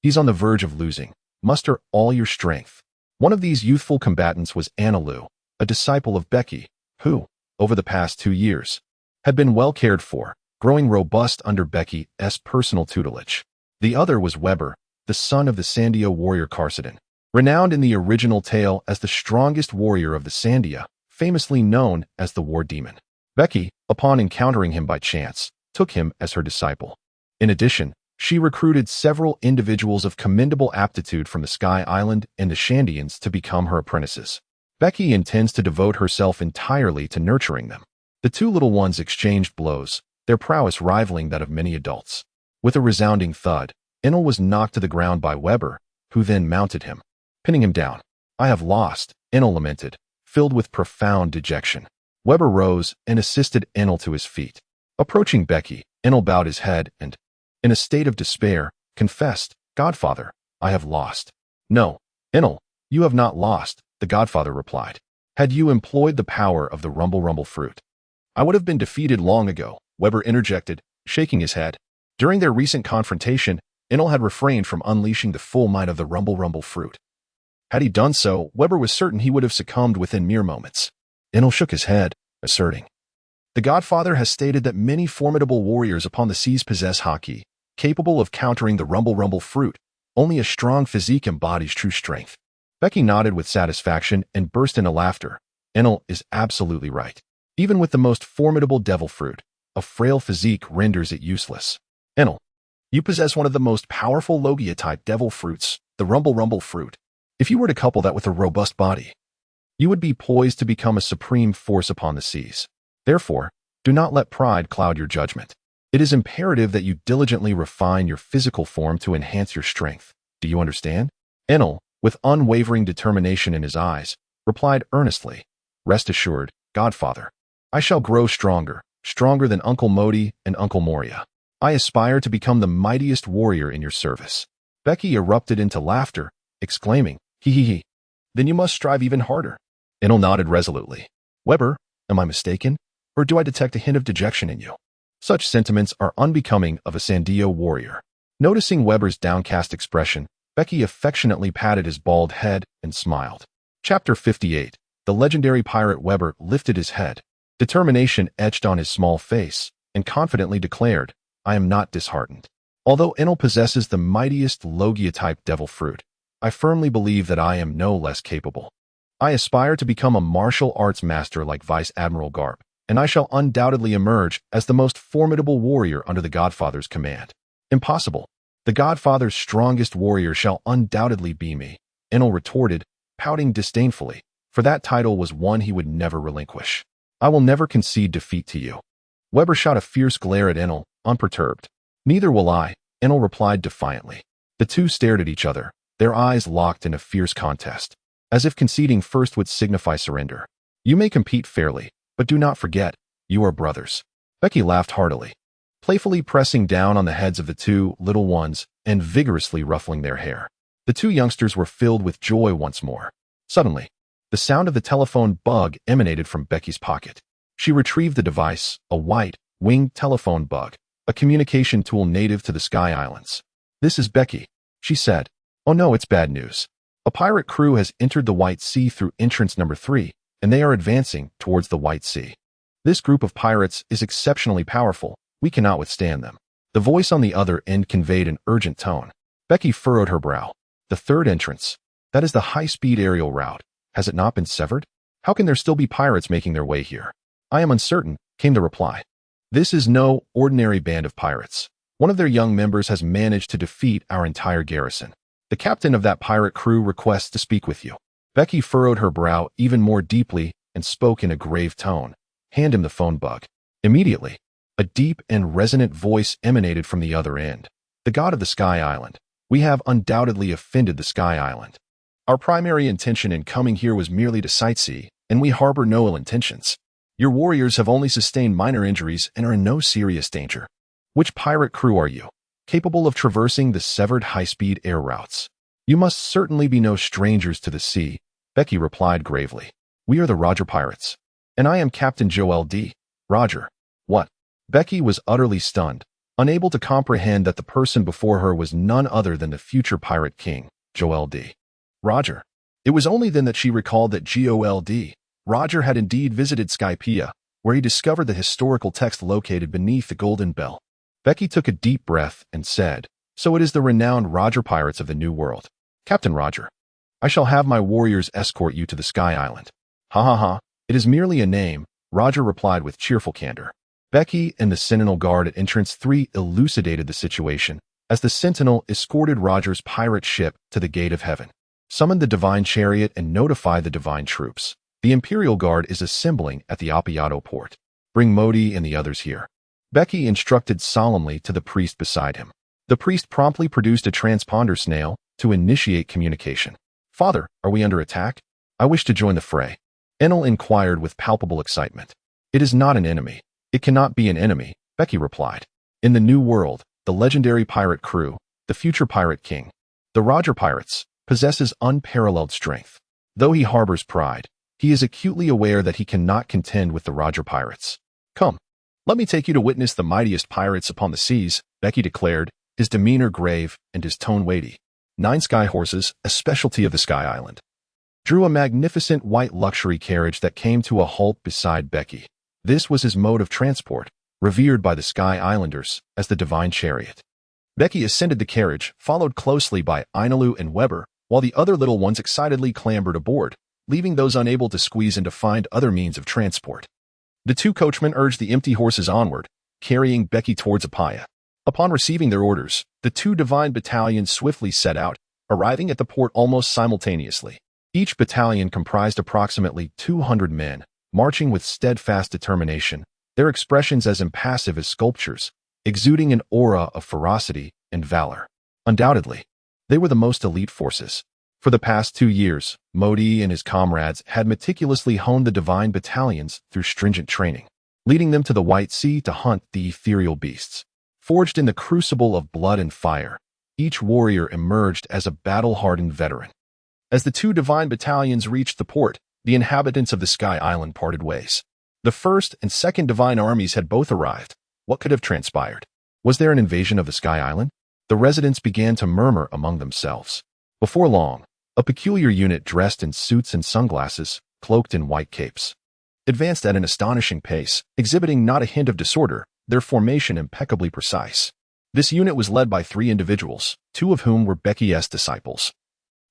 he's on the verge of losing. Muster all your strength. One of these youthful combatants was Anilu, a disciple of Bege, who, over the past 2 years, had been well cared for, growing robust under Bege's personal tutelage. The other was Weber, the son of the Sandia warrior Carcidon, renowned in the original tale as the strongest warrior of the Sandia, famously known as the War Demon. Bege, upon encountering him by chance, took him as her disciple. In addition, she recruited several individuals of commendable aptitude from the Sky Island and the Shandians to become her apprentices. Bege intends to devote herself entirely to nurturing them. The 2 little ones exchanged blows, their prowess rivaling that of many adults. With a resounding thud, Enel was knocked to the ground by Weber, who then mounted him, pinning him down. I have lost, Enel lamented, filled with profound dejection. Weber rose and assisted Enel to his feet. Approaching Bege, Enel bowed his head and, in a state of despair, confessed, Godfather, I have lost. No, Enel, you have not lost, the Godfather replied. Had you employed the power of the rumble fruit, I would have been defeated long ago, Weber interjected, shaking his head. During their recent confrontation, Enel had refrained from unleashing the full might of the rumble fruit. Had he done so, Weber was certain he would have succumbed within mere moments. Enel shook his head, asserting, the Godfather has stated that many formidable warriors upon the seas possess haki, capable of countering the rumble fruit. Only a strong physique embodies true strength. Bege nodded with satisfaction and burst into laughter. Enel is absolutely right. Even with the most formidable devil fruit, a frail physique renders it useless. Enel, you possess one of the most powerful Logia-type devil fruits, the rumble fruit. If you were to couple that with a robust body, you would be poised to become a supreme force upon the seas. Therefore, do not let pride cloud your judgment. It is imperative that you diligently refine your physical form to enhance your strength. Do you understand? Enel, with unwavering determination in his eyes, replied earnestly, rest assured, Godfather, I shall grow stronger than Uncle Modi and Uncle Moria. I aspire to become the mightiest warrior in your service. Bege erupted into laughter, exclaiming, he. Then you must strive even harder. Enel nodded resolutely. Weber, am I mistaken, or do I detect a hint of dejection in you? Such sentiments are unbecoming of a Sandio warrior. Noticing Weber's downcast expression, Bege affectionately patted his bald head and smiled. Chapter 58. The legendary pirate Weber lifted his head. Determination etched on his small face, and confidently declared, I am not disheartened. Although Enel possesses the mightiest Logia-type devil fruit, I firmly believe that I am no less capable. I aspire to become a martial arts master like Vice Admiral Garp, and I shall undoubtedly emerge as the most formidable warrior under the Godfather's command. Impossible. The Godfather's strongest warrior shall undoubtedly be me, Enel retorted, pouting disdainfully. for that title was one he would never relinquish. I will never concede defeat to you. Weber shot a fierce glare at Enel, unperturbed. Neither will I, Enel replied defiantly. The two stared at each other, their eyes locked in a fierce contest, as if conceding first would signify surrender. You may compete fairly, but do not forget, you are brothers. Becky laughed heartily, playfully pressing down on the heads of the two little ones and vigorously ruffling their hair. The two youngsters were filled with joy once more. Suddenly, the sound of the telephone bug emanated from Becky's pocket. She retrieved the device, a white, winged telephone bug, a communication tool native to the Sky Islands. This is Becky, she said. Oh no, it's bad news. A pirate crew has entered the White Sea through entrance number 3, and they are advancing towards the White Sea. This group of pirates is exceptionally powerful. We cannot withstand them. The voice on the other end conveyed an urgent tone. Becky furrowed her brow. The third entrance. That is the high-speed aerial route. Has it not been severed? How can there still be pirates making their way here? I am uncertain, came the reply. This is no ordinary band of pirates. One of their young members has managed to defeat our entire garrison. The captain of that pirate crew requests to speak with you. Becky furrowed her brow even more deeply and spoke in a grave tone. Hand him the phone bug. Immediately, a deep and resonant voice emanated from the other end. The god of the Sky Island. We have undoubtedly offended the Sky Island. Our primary intention in coming here was merely to sightsee, and we harbor no ill intentions. Your warriors have only sustained minor injuries and are in no serious danger. Which pirate crew are you, capable of traversing the severed high-speed air routes? You must certainly be no strangers to the sea, Becky replied gravely. We are the Roger Pirates. And I am Captain Joel D. Roger. What? Becky was utterly stunned, unable to comprehend that the person before her was none other than the future pirate king, Joel D. Roger. It was only then that she recalled that Joel D. Roger had indeed visited Skypiea, where he discovered the historical text located beneath the Golden Bell. Becky took a deep breath and said, So it is the renowned Roger Pirates of the New World. Captain Roger. I shall have my warriors escort you to the Sky Island. Ha ha ha. It is merely a name, Roger replied with cheerful candor. Becky and the Sentinel Guard at Entrance 3 elucidated the situation as the Sentinel escorted Roger's pirate ship to the Gate of Heaven, summoned the Divine Chariot, and notified the Divine Troops. The Imperial Guard is assembling at the Appiato port. Bring Modi and the others here. Becky instructed solemnly to the priest beside him. The priest promptly produced a transponder snail to initiate communication. Father, are we under attack? I wish to join the fray. Enel inquired with palpable excitement. It is not an enemy. It cannot be an enemy, Becky replied. In the New World, the legendary pirate crew, the future pirate king, the Roger Pirates, possesses unparalleled strength. Though he harbors pride, he is acutely aware that he cannot contend with the Roger Pirates. Come, let me take you to witness the mightiest pirates upon the seas, Becky declared, his demeanor grave and his tone weighty. 9 sky horses, a specialty of the Sky Island, drew a magnificent white luxury carriage that came to a halt beside Becky. This was his mode of transport, revered by the Sky Islanders as the Divine Chariot. Becky ascended the carriage, followed closely by Einalu and Weber, while the other little ones excitedly clambered aboard, leaving those unable to squeeze in to find other means of transport. The 2 coachmen urged the empty horses onward, carrying Becky towards Appiah. Upon receiving their orders, the 2 divine battalions swiftly set out, arriving at the port almost simultaneously. Each battalion comprised approximately 200 men, marching with steadfast determination, their expressions as impassive as sculptures, exuding an aura of ferocity and valor. Undoubtedly, they were the most elite forces. For the past 2 years, Modi and his comrades had meticulously honed the divine battalions through stringent training, leading them to the White Sea to hunt the ethereal beasts. Forged in the crucible of blood and fire, each warrior emerged as a battle-hardened veteran. As the 2 divine battalions reached the port, the inhabitants of the Sky Island parted ways. The first and second divine armies had both arrived. What could have transpired? Was there an invasion of the Sky Island? The residents began to murmur among themselves. Before long, a peculiar unit dressed in suits and sunglasses, cloaked in white capes, advanced at an astonishing pace, exhibiting not a hint of disorder, their formation impeccably precise. This unit was led by 3 individuals, 2 of whom were Becky's disciples,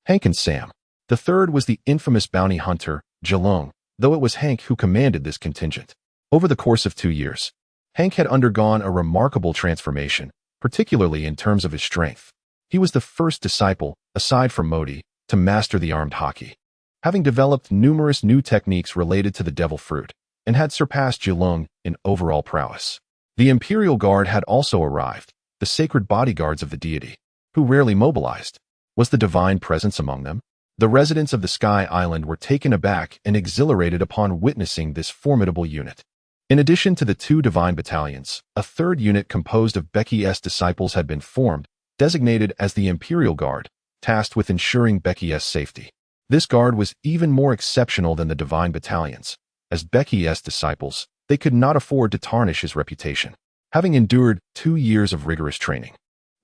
Hank and Sam. The third was the infamous bounty hunter, Jalong, though it was Hank who commanded this contingent. Over the course of 2 years, Hank had undergone a remarkable transformation, particularly in terms of his strength. He was the first disciple, aside from Modi, to master the armed hockey. having developed numerous new techniques related to the devil fruit, and had surpassed Jilung in overall prowess. The Imperial Guard had also arrived, the sacred bodyguards of the deity, who rarely mobilized. Was the divine presence among them? The residents of the Sky Island were taken aback and exhilarated upon witnessing this formidable unit. In addition to the 2 divine battalions, a 3rd unit composed of Beke's disciples had been formed, designated as the Imperial Guard, tasked with ensuring Beke's safety. This guard was even more exceptional than the divine battalions. As Beke's disciples, they could not afford to tarnish his reputation, having endured 2 years of rigorous training.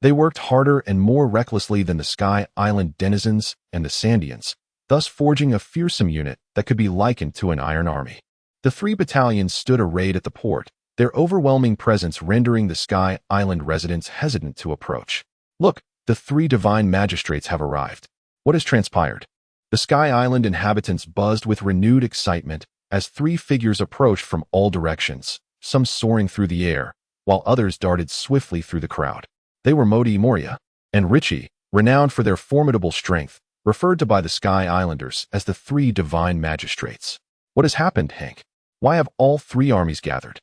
They worked harder and more recklessly than the Sky Island denizens and the Sandians, thus forging a fearsome unit that could be likened to an iron army. The 3 battalions stood arrayed at the port, their overwhelming presence rendering the Sky Island residents hesitant to approach. Look, the 3 divine magistrates have arrived. What has transpired? The Sky Island inhabitants buzzed with renewed excitement as 3 figures approached from all directions, some soaring through the air, while others darted swiftly through the crowd. They were Modi Moria and Richie, renowned for their formidable strength, referred to by the Sky Islanders as the 3 divine magistrates. What has happened, Hank? Why have all 3 armies gathered?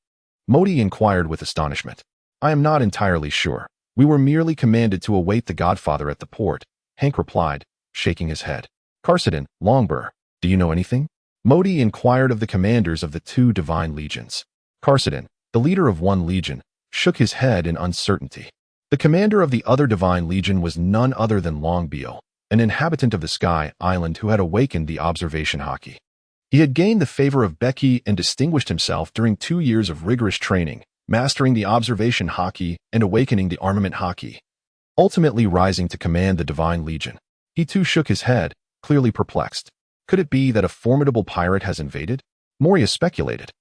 Modi inquired with astonishment. I am not entirely sure. We were merely commanded to await the Godfather at the port, Hank replied, shaking his head. Carsidon, Longbur, do you know anything? Modi inquired of the commanders of the 2 divine legions. Carsidon, the leader of one legion, shook his head in uncertainty. The commander of the other divine legion was none other than Longbeal, an inhabitant of the Sky Island who had awakened the observation hockey. He had gained the favor of Bege and distinguished himself during 2 years of rigorous training, mastering the observation hockey and awakening the armament hockey, ultimately rising to command the divine legion. He too shook his head, clearly perplexed. Could it be that a formidable pirate has invaded? Moria speculated.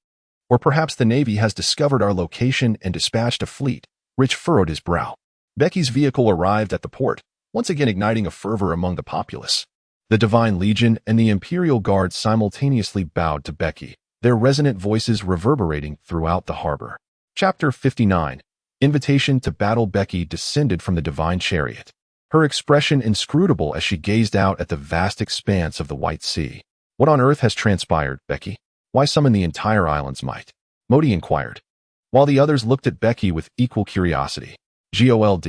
Or perhaps the Navy has discovered our location and dispatched a fleet. Rich furrowed his brow. Beke's vehicle arrived at the port, once again igniting a fervor among the populace. The Divine Legion and the Imperial Guard simultaneously bowed to Bege, their resonant voices reverberating throughout the harbor. Chapter 59. Invitation to Battle. Bege descended from the divine chariot, her expression inscrutable as she gazed out at the vast expanse of the White Sea. What on earth has transpired, Bege? Why summon the entire island's might? Modi inquired, while the others looked at Bege with equal curiosity. Gold.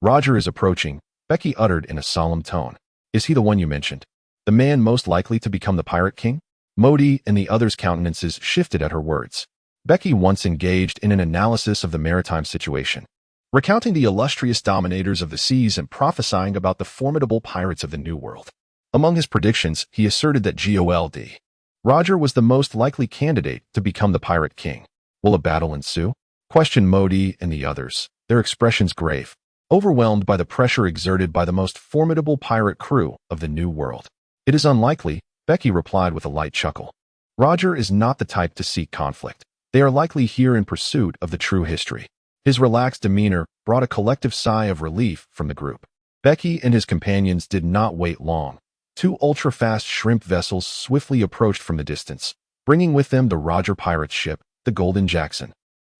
Roger is approaching, Bege uttered in a solemn tone. Is he the one you mentioned? The man most likely to become the Pirate King? Modi and the others' countenances shifted at her words. Bege once engaged in an analysis of the maritime situation, recounting the illustrious dominators of the seas and prophesying about the formidable pirates of the New World. Among his predictions, he asserted that Gold. Roger was the most likely candidate to become the Pirate King. Will a battle ensue? Questioned Modi and the others, their expressions grave, overwhelmed by the pressure exerted by the most formidable pirate crew of the New World. It is unlikely, Bege replied with a light chuckle. Roger is not the type to seek conflict. They are likely here in pursuit of the true history. His relaxed demeanor brought a collective sigh of relief from the group. Bege and his companions did not wait long. 2 ultra-fast shrimp vessels swiftly approached from the distance, bringing with them the Roger pirate's ship, the Golden Jackson,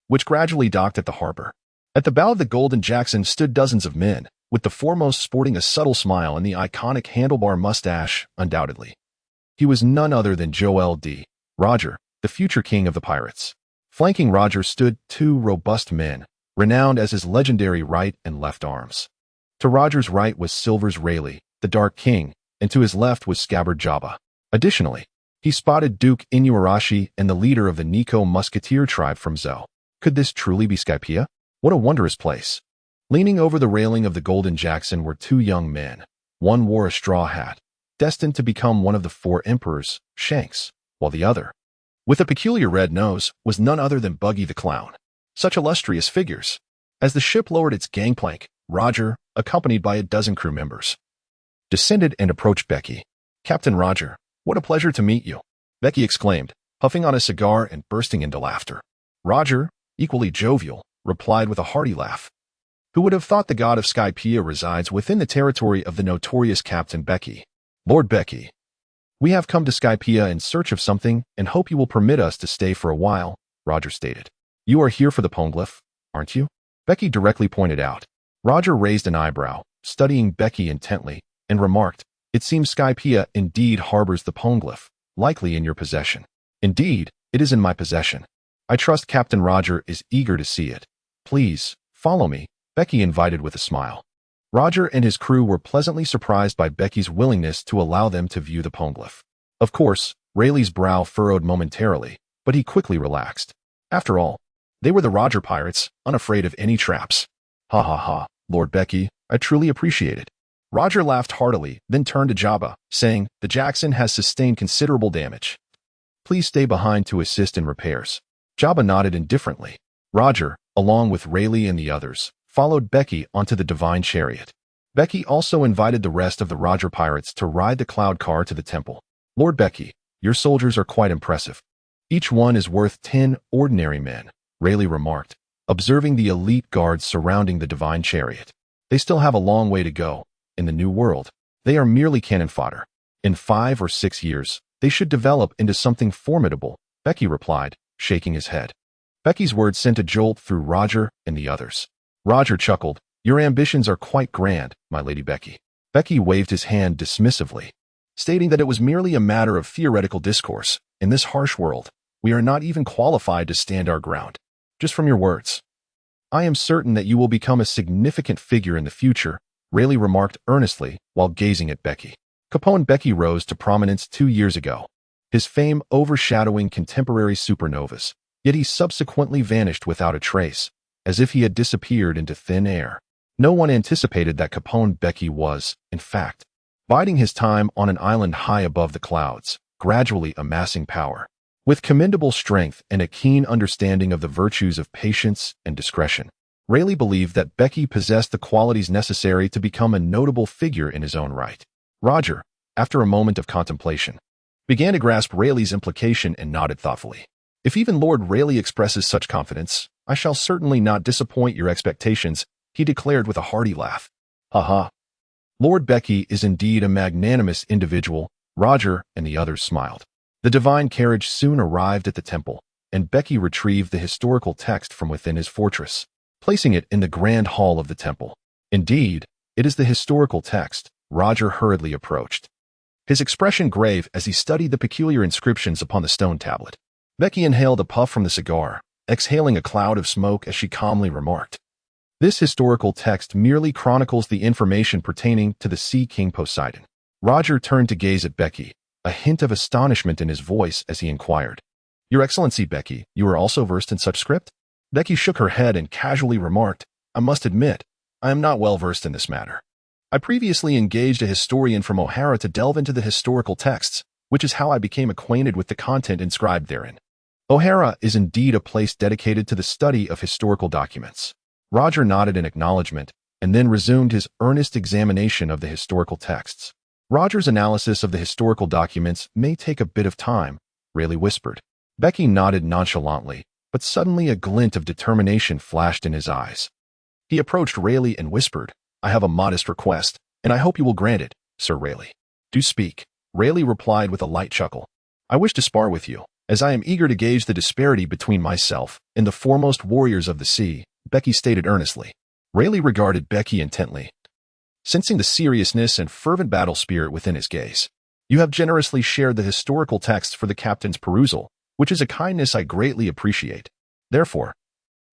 which gradually docked at the harbor. At the bow of the Golden Jackson stood dozens of men, with the foremost sporting a subtle smile and the iconic handlebar mustache, undoubtedly. He was none other than Gold, Roger, the future king of the pirates. Flanking Roger stood 2 robust men, renowned as his legendary right and left arms. To Roger's right was Silver's Rayleigh, the Dark King, and to his left was Scabbard Jabba. Additionally, he spotted Duke Inuarashi and the leader of the Nico musketeer tribe from Zo. Could this truly be Skypiea? What a wondrous place. Leaning over the railing of the Golden Jackson were 2 young men. One wore a straw hat, destined to become one of the 4 emperors, Shanks, while the other, with a peculiar red nose, was none other than Buggy the Clown. Such illustrious figures. As the ship lowered its gangplank, Roger, accompanied by a dozen crew members, descended and approached Bege. Captain Roger, what a pleasure to meet you, Bege exclaimed, puffing on a cigar and bursting into laughter. Roger, equally jovial, replied with a hearty laugh. Who would have thought the god of Skypiea resides within the territory of the notorious Captain Bege? Lord Bege, we have come to Skypiea in search of something and hope you will permit us to stay for a while, Roger stated. You are here for the poneglyph, aren't you? Bege directly pointed out. Roger raised an eyebrow, studying Bege intently, and remarked, It seems Skypea indeed harbors the poneglyph, likely in your possession. Indeed, it is in my possession. I trust Captain Roger is eager to see it. Please, follow me, Becky invited with a smile. Roger and his crew were pleasantly surprised by Becky's willingness to allow them to view the poneglyph. Of course, Rayleigh's brow furrowed momentarily, but he quickly relaxed. After all, they were the Roger pirates, unafraid of any traps. Ha ha ha, Lord Becky, I truly appreciate it. Roger laughed heartily, then turned to Jabba, saying, the Jackson has sustained considerable damage. Please stay behind to assist in repairs. Jabba nodded indifferently. Roger, along with Rayleigh and the others, followed Becky onto the divine chariot. Becky also invited the rest of the Roger pirates to ride the cloud car to the temple. Lord Becky, your soldiers are quite impressive. Each one is worth 10 ordinary men, Rayleigh remarked, observing the elite guards surrounding the divine chariot. They still have a long way to go. In the new world, they are merely cannon fodder. In 5 or 6 years, they should develop into something formidable, Becky replied, shaking his head. Becky's words sent a jolt through Roger and the others. Roger chuckled, your ambitions are quite grand, my Lady Becky. Becky waved his hand dismissively, stating that it was merely a matter of theoretical discourse. In this harsh world, we are not even qualified to stand our ground. Just from your words. I am certain that you will become a significant figure in the future, Rayleigh remarked earnestly while gazing at Becky. Caponebeque rose to prominence 2 years ago, his fame overshadowing contemporary supernovas, yet he subsequently vanished without a trace, as if he had disappeared into thin air. No one anticipated that Caponebeque was, in fact, biding his time on an island high above the clouds, gradually amassing power. With commendable strength and a keen understanding of the virtues of patience and discretion, Rayleigh believed that Becky possessed the qualities necessary to become a notable figure in his own right. Roger, after a moment of contemplation, began to grasp Rayleigh's implication and nodded thoughtfully. If even Lord Rayleigh expresses such confidence, I shall certainly not disappoint your expectations, he declared with a hearty laugh. Ha ha. Lord Becky is indeed a magnanimous individual, Roger and the others smiled. The divine carriage soon arrived at the temple, and Becky retrieved the historical text from within his fortress, placing it in the grand hall of the temple. Indeed, it is the historical text, Roger hurriedly approached, his expression grave as he studied the peculiar inscriptions upon the stone tablet. Becky inhaled a puff from the cigar, exhaling a cloud of smoke as she calmly remarked, this historical text merely chronicles the information pertaining to the Sea King Poseidon. Roger turned to gaze at Becky, a hint of astonishment in his voice as he inquired, Your Excellency Becky, you are also versed in such script? Becky shook her head and casually remarked, I must admit, I am not well versed in this matter. I previously engaged a historian from O'Hara to delve into the historical texts, which is how I became acquainted with the content inscribed therein. O'Hara is indeed a place dedicated to the study of historical documents. Roger nodded in acknowledgement, and then resumed his earnest examination of the historical texts. Roger's analysis of the historical documents may take a bit of time, Rayleigh whispered. Becky nodded nonchalantly, but suddenly a glint of determination flashed in his eyes. He approached Rayleigh and whispered, I have a modest request, and I hope you will grant it, Sir Rayleigh. Do speak, Rayleigh replied with a light chuckle. I wish to spar with you, as I am eager to gauge the disparity between myself and the foremost warriors of the sea, Becky stated earnestly. Rayleigh regarded Becky intently, sensing the seriousness and fervent battle spirit within his gaze. You have generously shared the historical texts for the captain's perusal, which is a kindness I greatly appreciate. Therefore,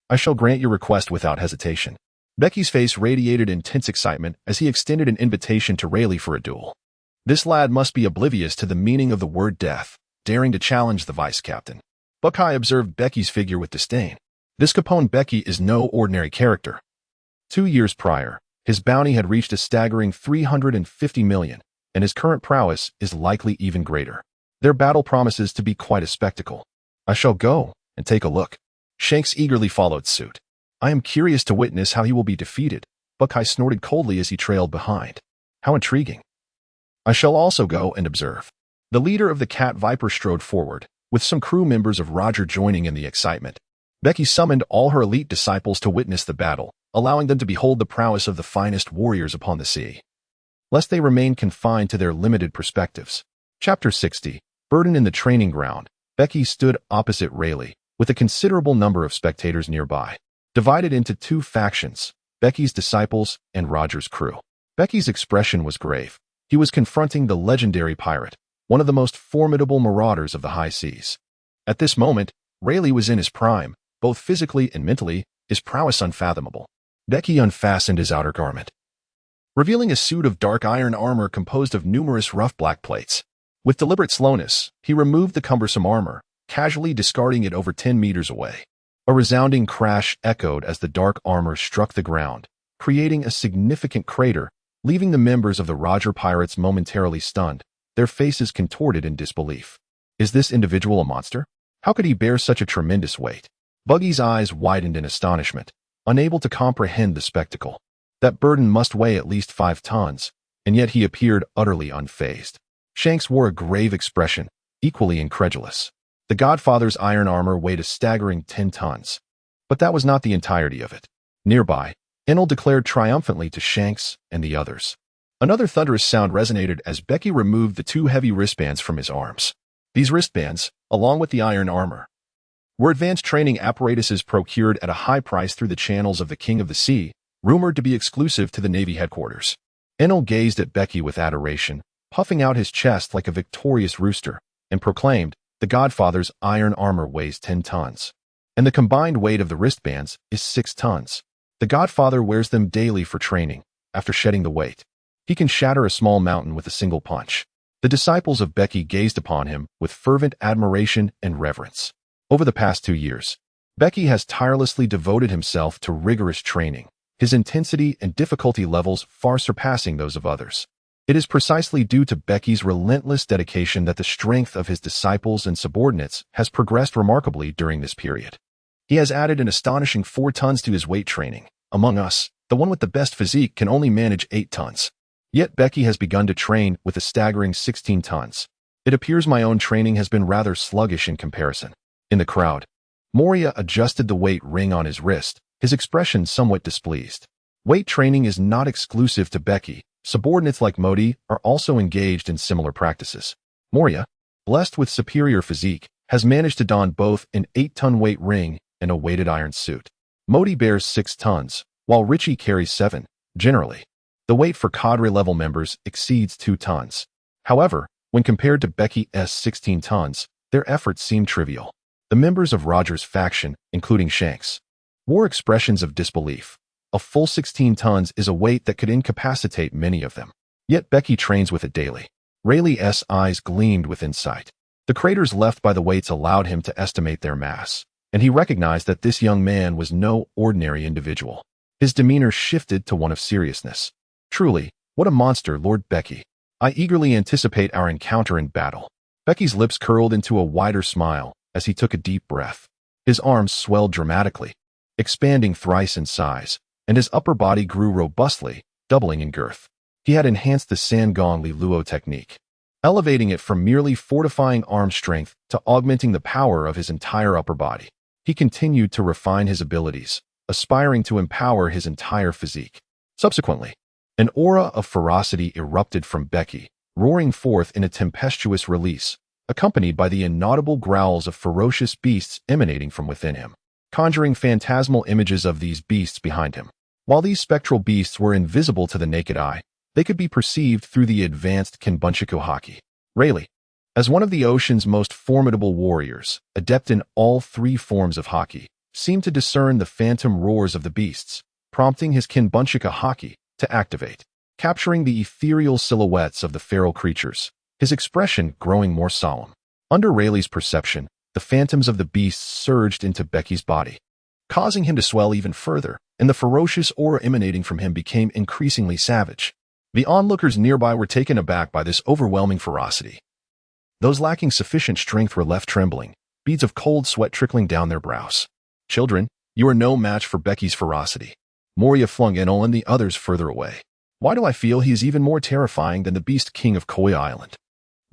I shall grant your request without hesitation. Becky's face radiated intense excitement as he extended an invitation to Rayleigh for a duel. This lad must be oblivious to the meaning of the word death, daring to challenge the vice-captain. Buckeye observed Becky's figure with disdain. This Caponebeque is no ordinary character. 2 years prior, his bounty had reached a staggering 350 million, and his current prowess is likely even greater. Their battle promises to be quite a spectacle. I shall go and take a look. Shanks eagerly followed suit. I am curious to witness how he will be defeated, Buckeye snorted coldly as he trailed behind. How intriguing. I shall also go and observe. The leader of the Cat Viper strode forward, with some crew members of Roger joining in the excitement. Becky summoned all her elite disciples to witness the battle, allowing them to behold the prowess of the finest warriors upon the sea, lest they remain confined to their limited perspectives. Chapter 60. Burden in the Training Ground. Becky stood opposite Rayleigh, with a considerable number of spectators nearby, divided into 2 factions, Becky's disciples and Roger's crew. Becky's expression was grave. He was confronting the legendary pirate, one of the most formidable marauders of the high seas. At this moment, Rayleigh was in his prime, both physically and mentally, his prowess unfathomable. Bege unfastened his outer garment, revealing a suit of dark iron armor composed of numerous rough black plates. With deliberate slowness, he removed the cumbersome armor, casually discarding it over 10 meters away. A resounding crash echoed as the dark armor struck the ground, creating a significant crater, leaving the members of the Roger Pirates momentarily stunned, their faces contorted in disbelief. Is this individual a monster? How could he bear such a tremendous weight? Bege's eyes widened in astonishment, unable to comprehend the spectacle. That burden must weigh at least 5 tons, and yet he appeared utterly unfazed. Shanks wore a grave expression, equally incredulous. The Godfather's iron armor weighed a staggering 10 tons. But that was not the entirety of it. Nearby, Enel declared triumphantly to Shanks and the others. Another thunderous sound resonated as Bege removed the 2 heavy wristbands from his arms. These wristbands, along with the iron armor, were advanced training apparatuses procured at a high price through the channels of the King of the Sea, rumored to be exclusive to the Navy headquarters. Enel gazed at Bege with adoration, puffing out his chest like a victorious rooster, and proclaimed, "The Godfather's iron armor weighs 10 tons, and the combined weight of the wristbands is 6 tons. The Godfather wears them daily for training. After shedding the weight, he can shatter a small mountain with a single punch." The disciples of Bege gazed upon him with fervent admiration and reverence. Over the past 2 years, Bege has tirelessly devoted himself to rigorous training, his intensity and difficulty levels far surpassing those of others. It is precisely due to Bege's relentless dedication that the strength of his disciples and subordinates has progressed remarkably during this period. He has added an astonishing 4 tons to his weight training. Among us, the one with the best physique can only manage 8 tons. Yet Bege has begun to train with a staggering 16 tons. It appears my own training has been rather sluggish in comparison. In the crowd, Moria adjusted the weight ring on his wrist, his expression somewhat displeased. Weight training is not exclusive to Bege. Subordinates like Modi are also engaged in similar practices. Moria, blessed with superior physique, has managed to don both an 8-ton weight ring and a weighted iron suit. Modi bears 6 tons, while Richie carries 7. Generally, the weight for cadre-level members exceeds 2 tons. However, when compared to Bege's 16 tons, their efforts seem trivial. The members of Roger's faction, including Shanks, wore expressions of disbelief. A full 16 tons is a weight that could incapacitate many of them. Yet Bege trains with it daily. Rayleigh's eyes gleamed with insight. The craters left by the weights allowed him to estimate their mass, and he recognized that this young man was no ordinary individual. His demeanor shifted to one of seriousness. Truly, what a monster, Lord Bege. I eagerly anticipate our encounter in battle. Bege's lips curled into a wider smile as he took a deep breath. His arms swelled dramatically, expanding thrice in size, and his upper body grew robustly, doubling in girth. He had enhanced the Sangong Li Luo technique, elevating it from merely fortifying arm strength to augmenting the power of his entire upper body. He continued to refine his abilities, aspiring to empower his entire physique. Subsequently, an aura of ferocity erupted from Bege, roaring forth in a tempestuous release, accompanied by the inaudible growls of ferocious beasts emanating from within him, conjuring phantasmal images of these beasts behind him. While these spectral beasts were invisible to the naked eye, they could be perceived through the advanced Caponebeque haki. Rayleigh, as one of the ocean's most formidable warriors, adept in all 3 forms of haki, seemed to discern the phantom roars of the beasts, prompting his Caponebeque haki to activate, capturing the ethereal silhouettes of the feral creatures, his expression growing more solemn. Under Rayleigh's perception, the phantoms of the beasts surged into Bege's body, causing him to swell even further, and the ferocious aura emanating from him became increasingly savage. The onlookers nearby were taken aback by this overwhelming ferocity. Those lacking sufficient strength were left trembling, beads of cold sweat trickling down their brows. "Children, you are no match for Bege's ferocity." Moria flung Enel and the others further away. "Why do I feel he is even more terrifying than the Beast King of Koi Island?"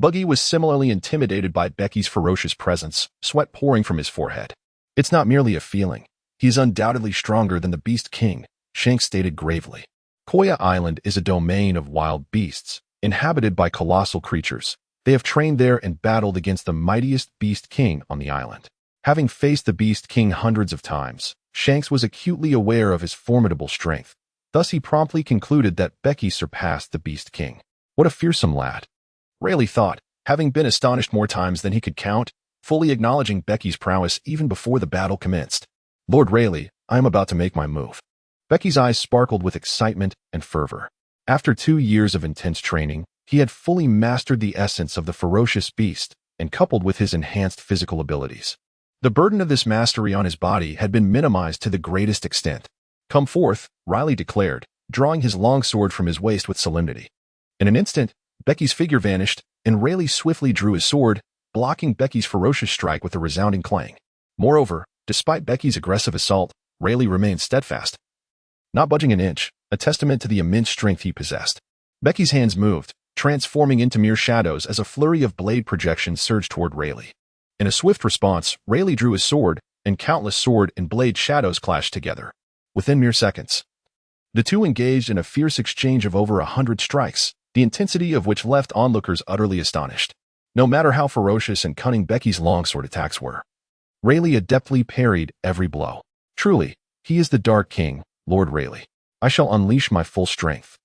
Bege was similarly intimidated by Bege's ferocious presence, sweat pouring from his forehead. "It's not merely a feeling. He is undoubtedly stronger than the Beast King," Shanks stated gravely. Koya Island is a domain of wild beasts, inhabited by colossal creatures. They have trained there and battled against the mightiest Beast King on the island. Having faced the Beast King hundreds of times, Shanks was acutely aware of his formidable strength. Thus he promptly concluded that Bege surpassed the Beast King. What a fearsome lad, Rayleigh thought, having been astonished more times than he could count, fully acknowledging Becky's prowess even before the battle commenced. Lord Rayleigh, I am about to make my move. Becky's eyes sparkled with excitement and fervor. After 2 years of intense training, he had fully mastered the essence of the ferocious beast, and coupled with his enhanced physical abilities, the burden of this mastery on his body had been minimized to the greatest extent. Come forth, Rayleigh declared, drawing his long sword from his waist with solemnity. In an instant, Becky's figure vanished, and Rayleigh swiftly drew his sword, blocking Becky's ferocious strike with a resounding clang. Moreover, despite Becky's aggressive assault, Rayleigh remained steadfast, not budging an inch, a testament to the immense strength he possessed. Becky's hands moved, transforming into mere shadows as a flurry of blade projections surged toward Rayleigh. In a swift response, Rayleigh drew his sword, and countless sword and blade shadows clashed together. Within mere seconds, the two engaged in a fierce exchange of over 100 strikes, the intensity of which left onlookers utterly astonished. No matter how ferocious and cunning Becky's longsword attacks were, Rayleigh adeptly parried every blow. Truly, he is the Dark King, Lord Rayleigh. I shall unleash my full strength.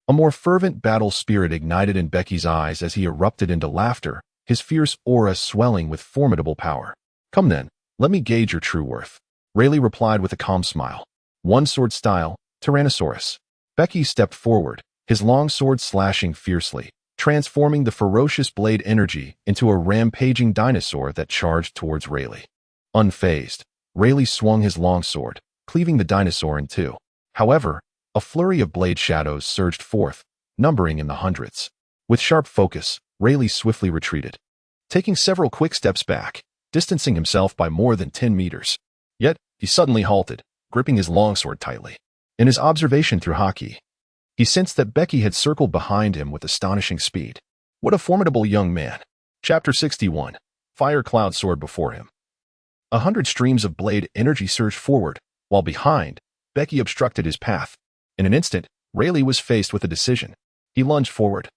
A more fervent battle spirit ignited in Becky's eyes as he erupted into laughter, his fierce aura swelling with formidable power. Come then, let me gauge your true worth, Rayleigh replied with a calm smile. One sword style, Tyrannosaurus. Becky stepped forward, his long sword slashing fiercely, transforming the ferocious blade energy into a rampaging dinosaur that charged towards Rayleigh. Unfazed, Rayleigh swung his long sword, cleaving the dinosaur in two. However, a flurry of blade shadows surged forth, numbering in the hundreds. With sharp focus, Rayleigh swiftly retreated, taking several quick steps back, distancing himself by more than 10 meters. Yet, he suddenly halted, gripping his longsword tightly. In his observation through hockey, he sensed that Becky had circled behind him with astonishing speed. What a formidable young man. Chapter 61. Fire cloud soared before him. 100 streams of blade energy surged forward, while behind, Becky obstructed his path. In an instant, Rayleigh was faced with a decision. He lunged forward,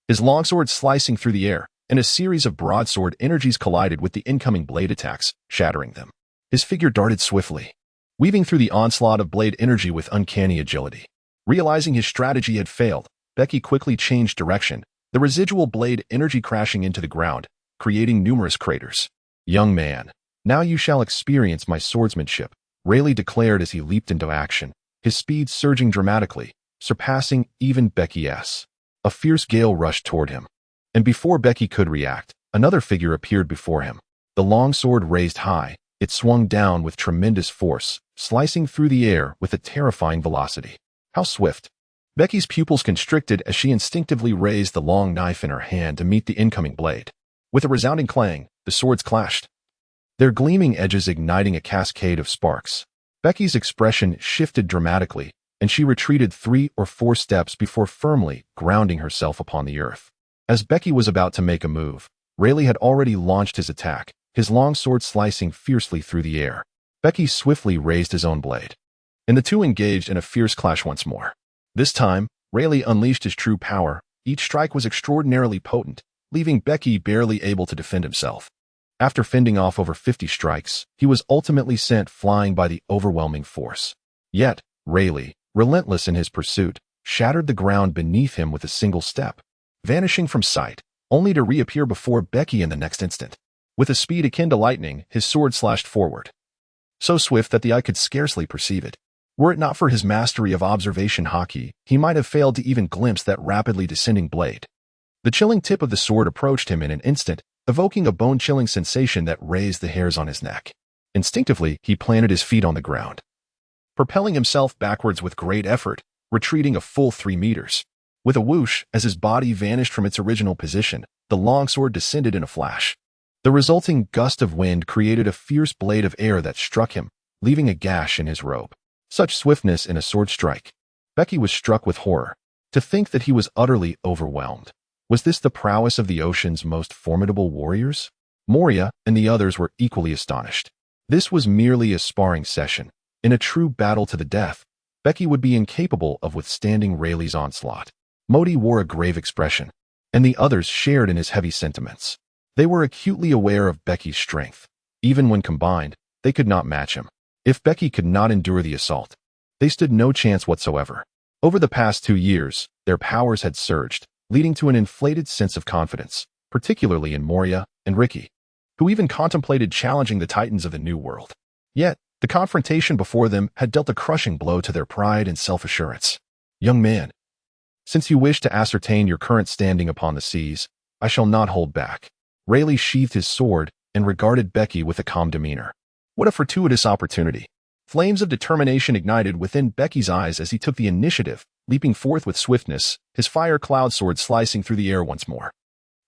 his longsword slicing through the air, and a series of broadsword energies collided with the incoming blade attacks, shattering them. His figure darted swiftly, weaving through the onslaught of blade energy with uncanny agility. Realizing his strategy had failed, Becky quickly changed direction, the residual blade energy crashing into the ground, creating numerous craters. Young man, now you shall experience my swordsmanship, Rayleigh declared as he leaped into action, his speed surging dramatically, surpassing even Becky's. A fierce gale rushed toward him, and before Becky could react, another figure appeared before him. The long sword raised high, it swung down with tremendous force, slicing through the air with a terrifying velocity. How swift! Becky's pupils constricted as she instinctively raised the long knife in her hand to meet the incoming blade. With a resounding clang, the swords clashed, their gleaming edges igniting a cascade of sparks. Becky's expression shifted dramatically, and she retreated 3 or 4 steps before firmly grounding herself upon the earth. As Becky was about to make a move, Rayleigh had already launched his attack, his long sword slicing fiercely through the air. Becky swiftly raised his own blade, and the two engaged in a fierce clash once more. This time, Rayleigh unleashed his true power. Each strike was extraordinarily potent, leaving Becky barely able to defend himself. After fending off over 50 strikes, he was ultimately sent flying by the overwhelming force. Yet, Rayleigh, relentless in his pursuit, shattered the ground beneath him with a single step, vanishing from sight, only to reappear before Becky in the next instant. With a speed akin to lightning, his sword slashed forward, so swift that the eye could scarcely perceive it. Were it not for his mastery of observation hockey, he might have failed to even glimpse that rapidly descending blade. The chilling tip of the sword approached him in an instant, evoking a bone-chilling sensation that raised the hairs on his neck. Instinctively, he planted his feet on the ground, propelling himself backwards with great effort, retreating a full 3 meters. With a whoosh, as his body vanished from its original position, the longsword descended in a flash. The resulting gust of wind created a fierce blade of air that struck him, leaving a gash in his robe. Such swiftness in a sword strike. Becky was struck with horror. To think that he was utterly overwhelmed. Was this the prowess of the ocean's most formidable warriors? Moria and the others were equally astonished. This was merely a sparring session. In a true battle to the death, Becky would be incapable of withstanding Rayleigh's onslaught. Modi wore a grave expression, and the others shared in his heavy sentiments. They were acutely aware of Becky's strength. Even when combined, they could not match him. If Becky could not endure the assault, they stood no chance whatsoever. Over the past 2 years, their powers had surged, leading to an inflated sense of confidence, particularly in Moria and Ricky, who even contemplated challenging the titans of the New World. Yet, the confrontation before them had dealt a crushing blow to their pride and self-assurance. Young man, since you wish to ascertain your current standing upon the seas, I shall not hold back. Rayleigh sheathed his sword and regarded Becky with a calm demeanor. What a fortuitous opportunity. Flames of determination ignited within Becky's eyes as he took the initiative, leaping forth with swiftness, his fire cloud sword slicing through the air once more.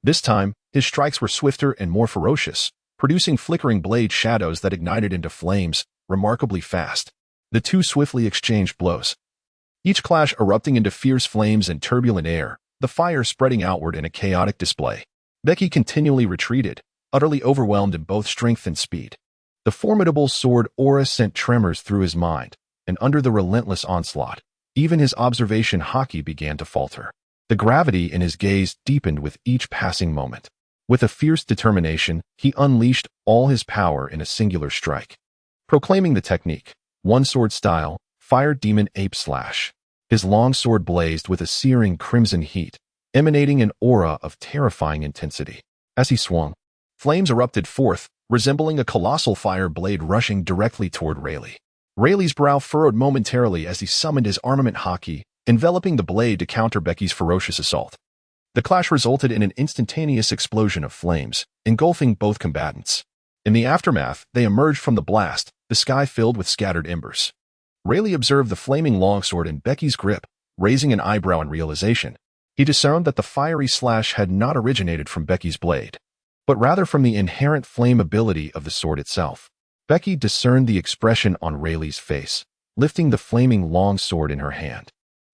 This time, his strikes were swifter and more ferocious, producing flickering blade shadows that ignited into flames, remarkably fast. The two swiftly exchanged blows, each clash erupting into fierce flames and turbulent air, the fire spreading outward in a chaotic display. Becky continually retreated, utterly overwhelmed in both strength and speed. The formidable sword aura sent tremors through his mind, and under the relentless onslaught, even his observation haki began to falter. The gravity in his gaze deepened with each passing moment. With a fierce determination, he unleashed all his power in a singular strike. Proclaiming the technique, one sword style, Fire Demon Ape Slash. His long sword blazed with a searing crimson heat, emanating an aura of terrifying intensity. As he swung, flames erupted forth, resembling a colossal fire blade rushing directly toward Rayleigh. Rayleigh's brow furrowed momentarily as he summoned his armament haki, enveloping the blade to counter Becky's ferocious assault. The clash resulted in an instantaneous explosion of flames, engulfing both combatants. In the aftermath, they emerged from the blast, the sky filled with scattered embers. Rayleigh observed the flaming longsword in Becky's grip, raising an eyebrow in realization. He discerned that the fiery slash had not originated from Becky's blade, but rather from the inherent flammability of the sword itself. Becky discerned the expression on Rayleigh's face, lifting the flaming longsword in her hand.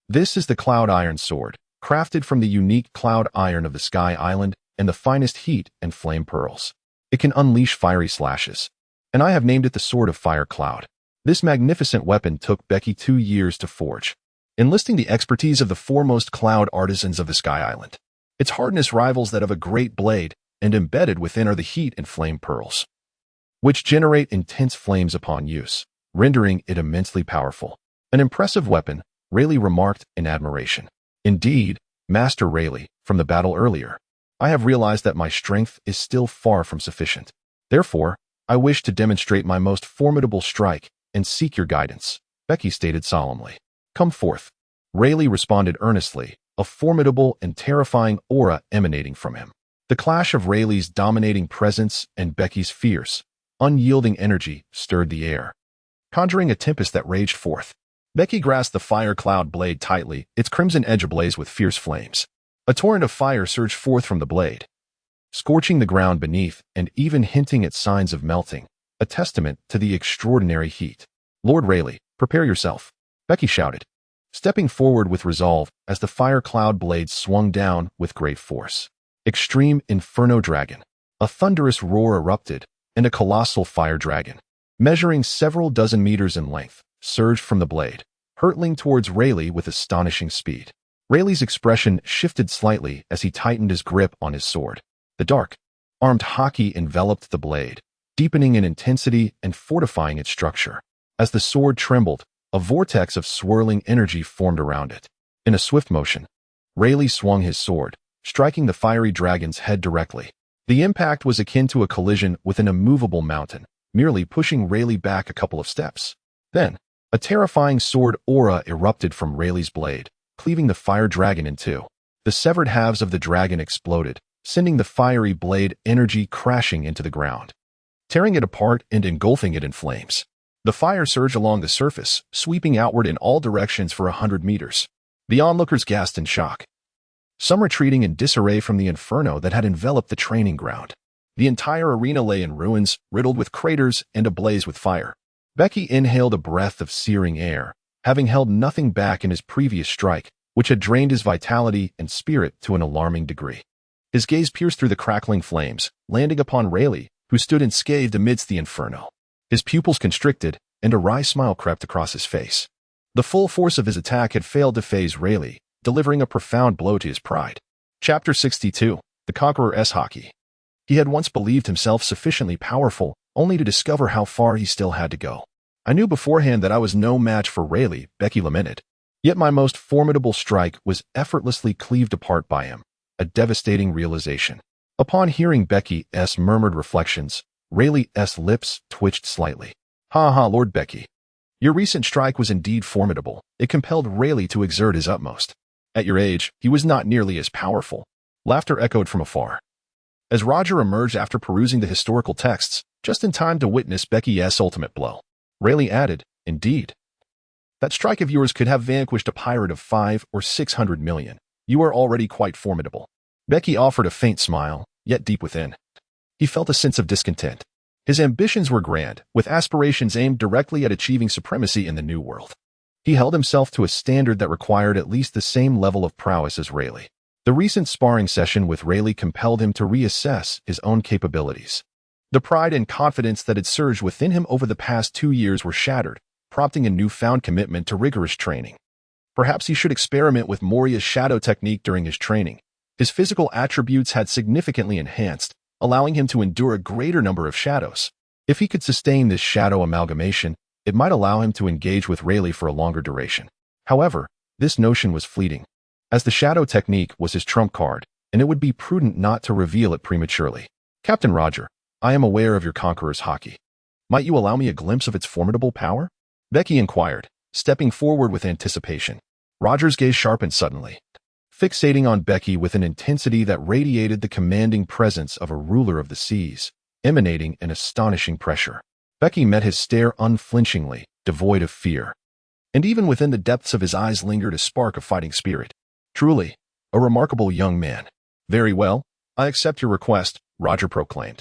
This is the Cloud Iron Sword, crafted from the unique cloud iron of the Sky Island and the finest heat and flame pearls. It can unleash fiery slashes, and I have named it the Sword of Fire Cloud. This magnificent weapon took Becky 2 years to forge, enlisting the expertise of the foremost cloud artisans of the Sky Island. Its hardness rivals that of a great blade, and embedded within are the heat and flame pearls, which generate intense flames upon use, rendering it immensely powerful. An impressive weapon, Rayleigh remarked in admiration. Indeed, Master Rayleigh, from the battle earlier, I have realized that my strength is still far from sufficient. Therefore, I wish to demonstrate my most formidable strike and seek your guidance, Becky stated solemnly. Come forth. Rayleigh responded earnestly, a formidable and terrifying aura emanating from him. The clash of Rayleigh's dominating presence and Becky's fierce, unyielding energy stirred the air, conjuring a tempest that raged forth. Becky grasped the fire cloud blade tightly, its crimson edge ablaze with fierce flames. A torrent of fire surged forth from the blade, scorching the ground beneath and even hinting at signs of melting, a testament to the extraordinary heat. Lord Rayleigh, prepare yourself, Becky shouted, stepping forward with resolve as the fire cloud blade swung down with great force. Extreme Inferno Dragon. A thunderous roar erupted, and a colossal fire dragon, measuring several dozen meters in length, surged from the blade, hurtling towards Rayleigh with astonishing speed. Rayleigh's expression shifted slightly as he tightened his grip on his sword. The dark, armed haki enveloped the blade, deepening in intensity and fortifying its structure. As the sword trembled, a vortex of swirling energy formed around it. In a swift motion, Rayleigh swung his sword, striking the fiery dragon's head directly. The impact was akin to a collision with an immovable mountain, merely pushing Rayleigh back a couple of steps. Then, a terrifying sword aura erupted from Rayleigh's blade, cleaving the fire dragon in two. The severed halves of the dragon exploded, sending the fiery blade energy crashing into the ground, tearing it apart and engulfing it in flames. The fire surged along the surface, sweeping outward in all directions for 100 meters. The onlookers gasped in shock, some retreating in disarray from the inferno that had enveloped the training ground. The entire arena lay in ruins, riddled with craters and ablaze with fire. Becky inhaled a breath of searing air, having held nothing back in his previous strike, which had drained his vitality and spirit to an alarming degree. His gaze pierced through the crackling flames, landing upon Rayleigh, who stood unscathed amidst the inferno. His pupils constricted, and a wry smile crept across his face. The full force of his attack had failed to faze Rayleigh, delivering a profound blow to his pride. Chapter 62. The Conqueror's Haki. He had once believed himself sufficiently powerful, only to discover how far he still had to go. I knew beforehand that I was no match for Rayleigh, Becky lamented. Yet my most formidable strike was effortlessly cleaved apart by him, a devastating realization. Upon hearing Becky's murmured reflections, Rayleigh's lips twitched slightly. Ha ha, Lord Bege. Your recent strike was indeed formidable. It compelled Rayleigh to exert his utmost. At your age, he was not nearly as powerful. Laughter echoed from afar. As Roger emerged after perusing the historical texts, just in time to witness Becky's ultimate blow, Rayleigh added, Indeed. That strike of yours could have vanquished a pirate of 500 or 600 million. You are already quite formidable. Bege offered a faint smile, yet deep within, he felt a sense of discontent. His ambitions were grand, with aspirations aimed directly at achieving supremacy in the New World. He held himself to a standard that required at least the same level of prowess as Rayleigh. The recent sparring session with Rayleigh compelled him to reassess his own capabilities. The pride and confidence that had surged within him over the past 2 years were shattered, prompting a newfound commitment to rigorous training. Perhaps he should experiment with Moria's shadow technique during his training. His physical attributes had significantly enhanced, allowing him to endure a greater number of shadows. If he could sustain this shadow amalgamation, it might allow him to engage with Rayleigh for a longer duration. However, this notion was fleeting, as the shadow technique was his trump card, and it would be prudent not to reveal it prematurely. Captain Roger, I am aware of your conqueror's haki. Might you allow me a glimpse of its formidable power? Bege inquired, stepping forward with anticipation. Roger's gaze sharpened suddenly, fixating on Bege with an intensity that radiated the commanding presence of a ruler of the seas, emanating an astonishing pressure. Bege met his stare unflinchingly, devoid of fear. And even within the depths of his eyes lingered a spark of fighting spirit. Truly, a remarkable young man. Very well, I accept your request, Roger proclaimed,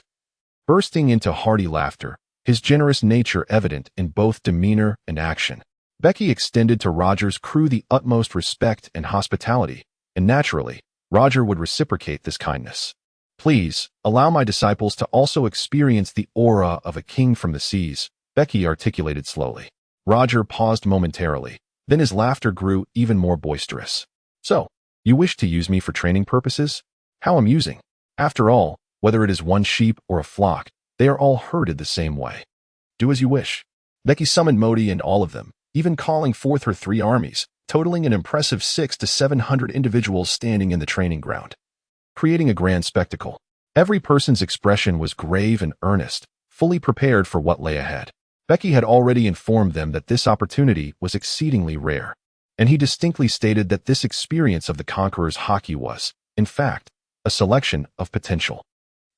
bursting into hearty laughter, his generous nature evident in both demeanor and action. Bege extended to Roger's crew the utmost respect and hospitality, and naturally, Roger would reciprocate this kindness. Please, allow my disciples to also experience the aura of a king from the seas, Bege articulated slowly. Roger paused momentarily, then his laughter grew even more boisterous. So, you wish to use me for training purposes? How amusing. After all, whether it is one sheep or a flock, they are all herded the same way. Do as you wish. Bege summoned Modi and all of them, even calling forth her 3 armies, totaling an impressive 600 to 700 individuals standing in the training ground, creating a grand spectacle. Every person's expression was grave and earnest, fully prepared for what lay ahead. Bege had already informed them that this opportunity was exceedingly rare, and he distinctly stated that this experience of the conqueror's haki was, in fact, a selection of potential.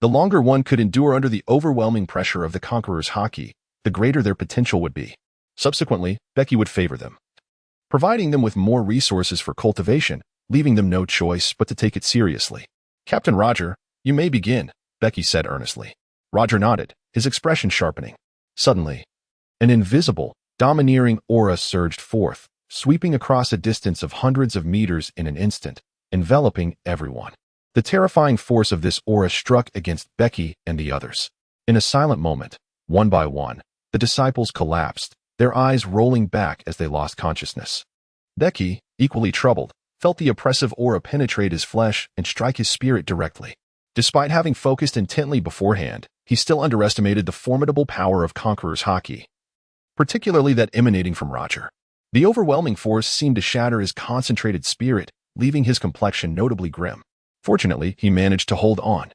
The longer one could endure under the overwhelming pressure of the conqueror's haki, the greater their potential would be. Subsequently, Bege would favor them, providing them with more resources for cultivation, leaving them no choice but to take it seriously. Captain Roger, you may begin, Bege said earnestly. Roger nodded, his expression sharpening. Suddenly, an invisible, domineering aura surged forth, sweeping across a distance of hundreds of meters in an instant, enveloping everyone. The terrifying force of this aura struck against Bege and the others. In a silent moment, one by one, the disciples collapsed, their eyes rolling back as they lost consciousness. Bege, equally troubled, felt the oppressive aura penetrate his flesh and strike his spirit directly. Despite having focused intently beforehand, he still underestimated the formidable power of Conqueror's haki, particularly that emanating from Roger. The overwhelming force seemed to shatter his concentrated spirit, leaving his complexion notably grim. Fortunately, he managed to hold on.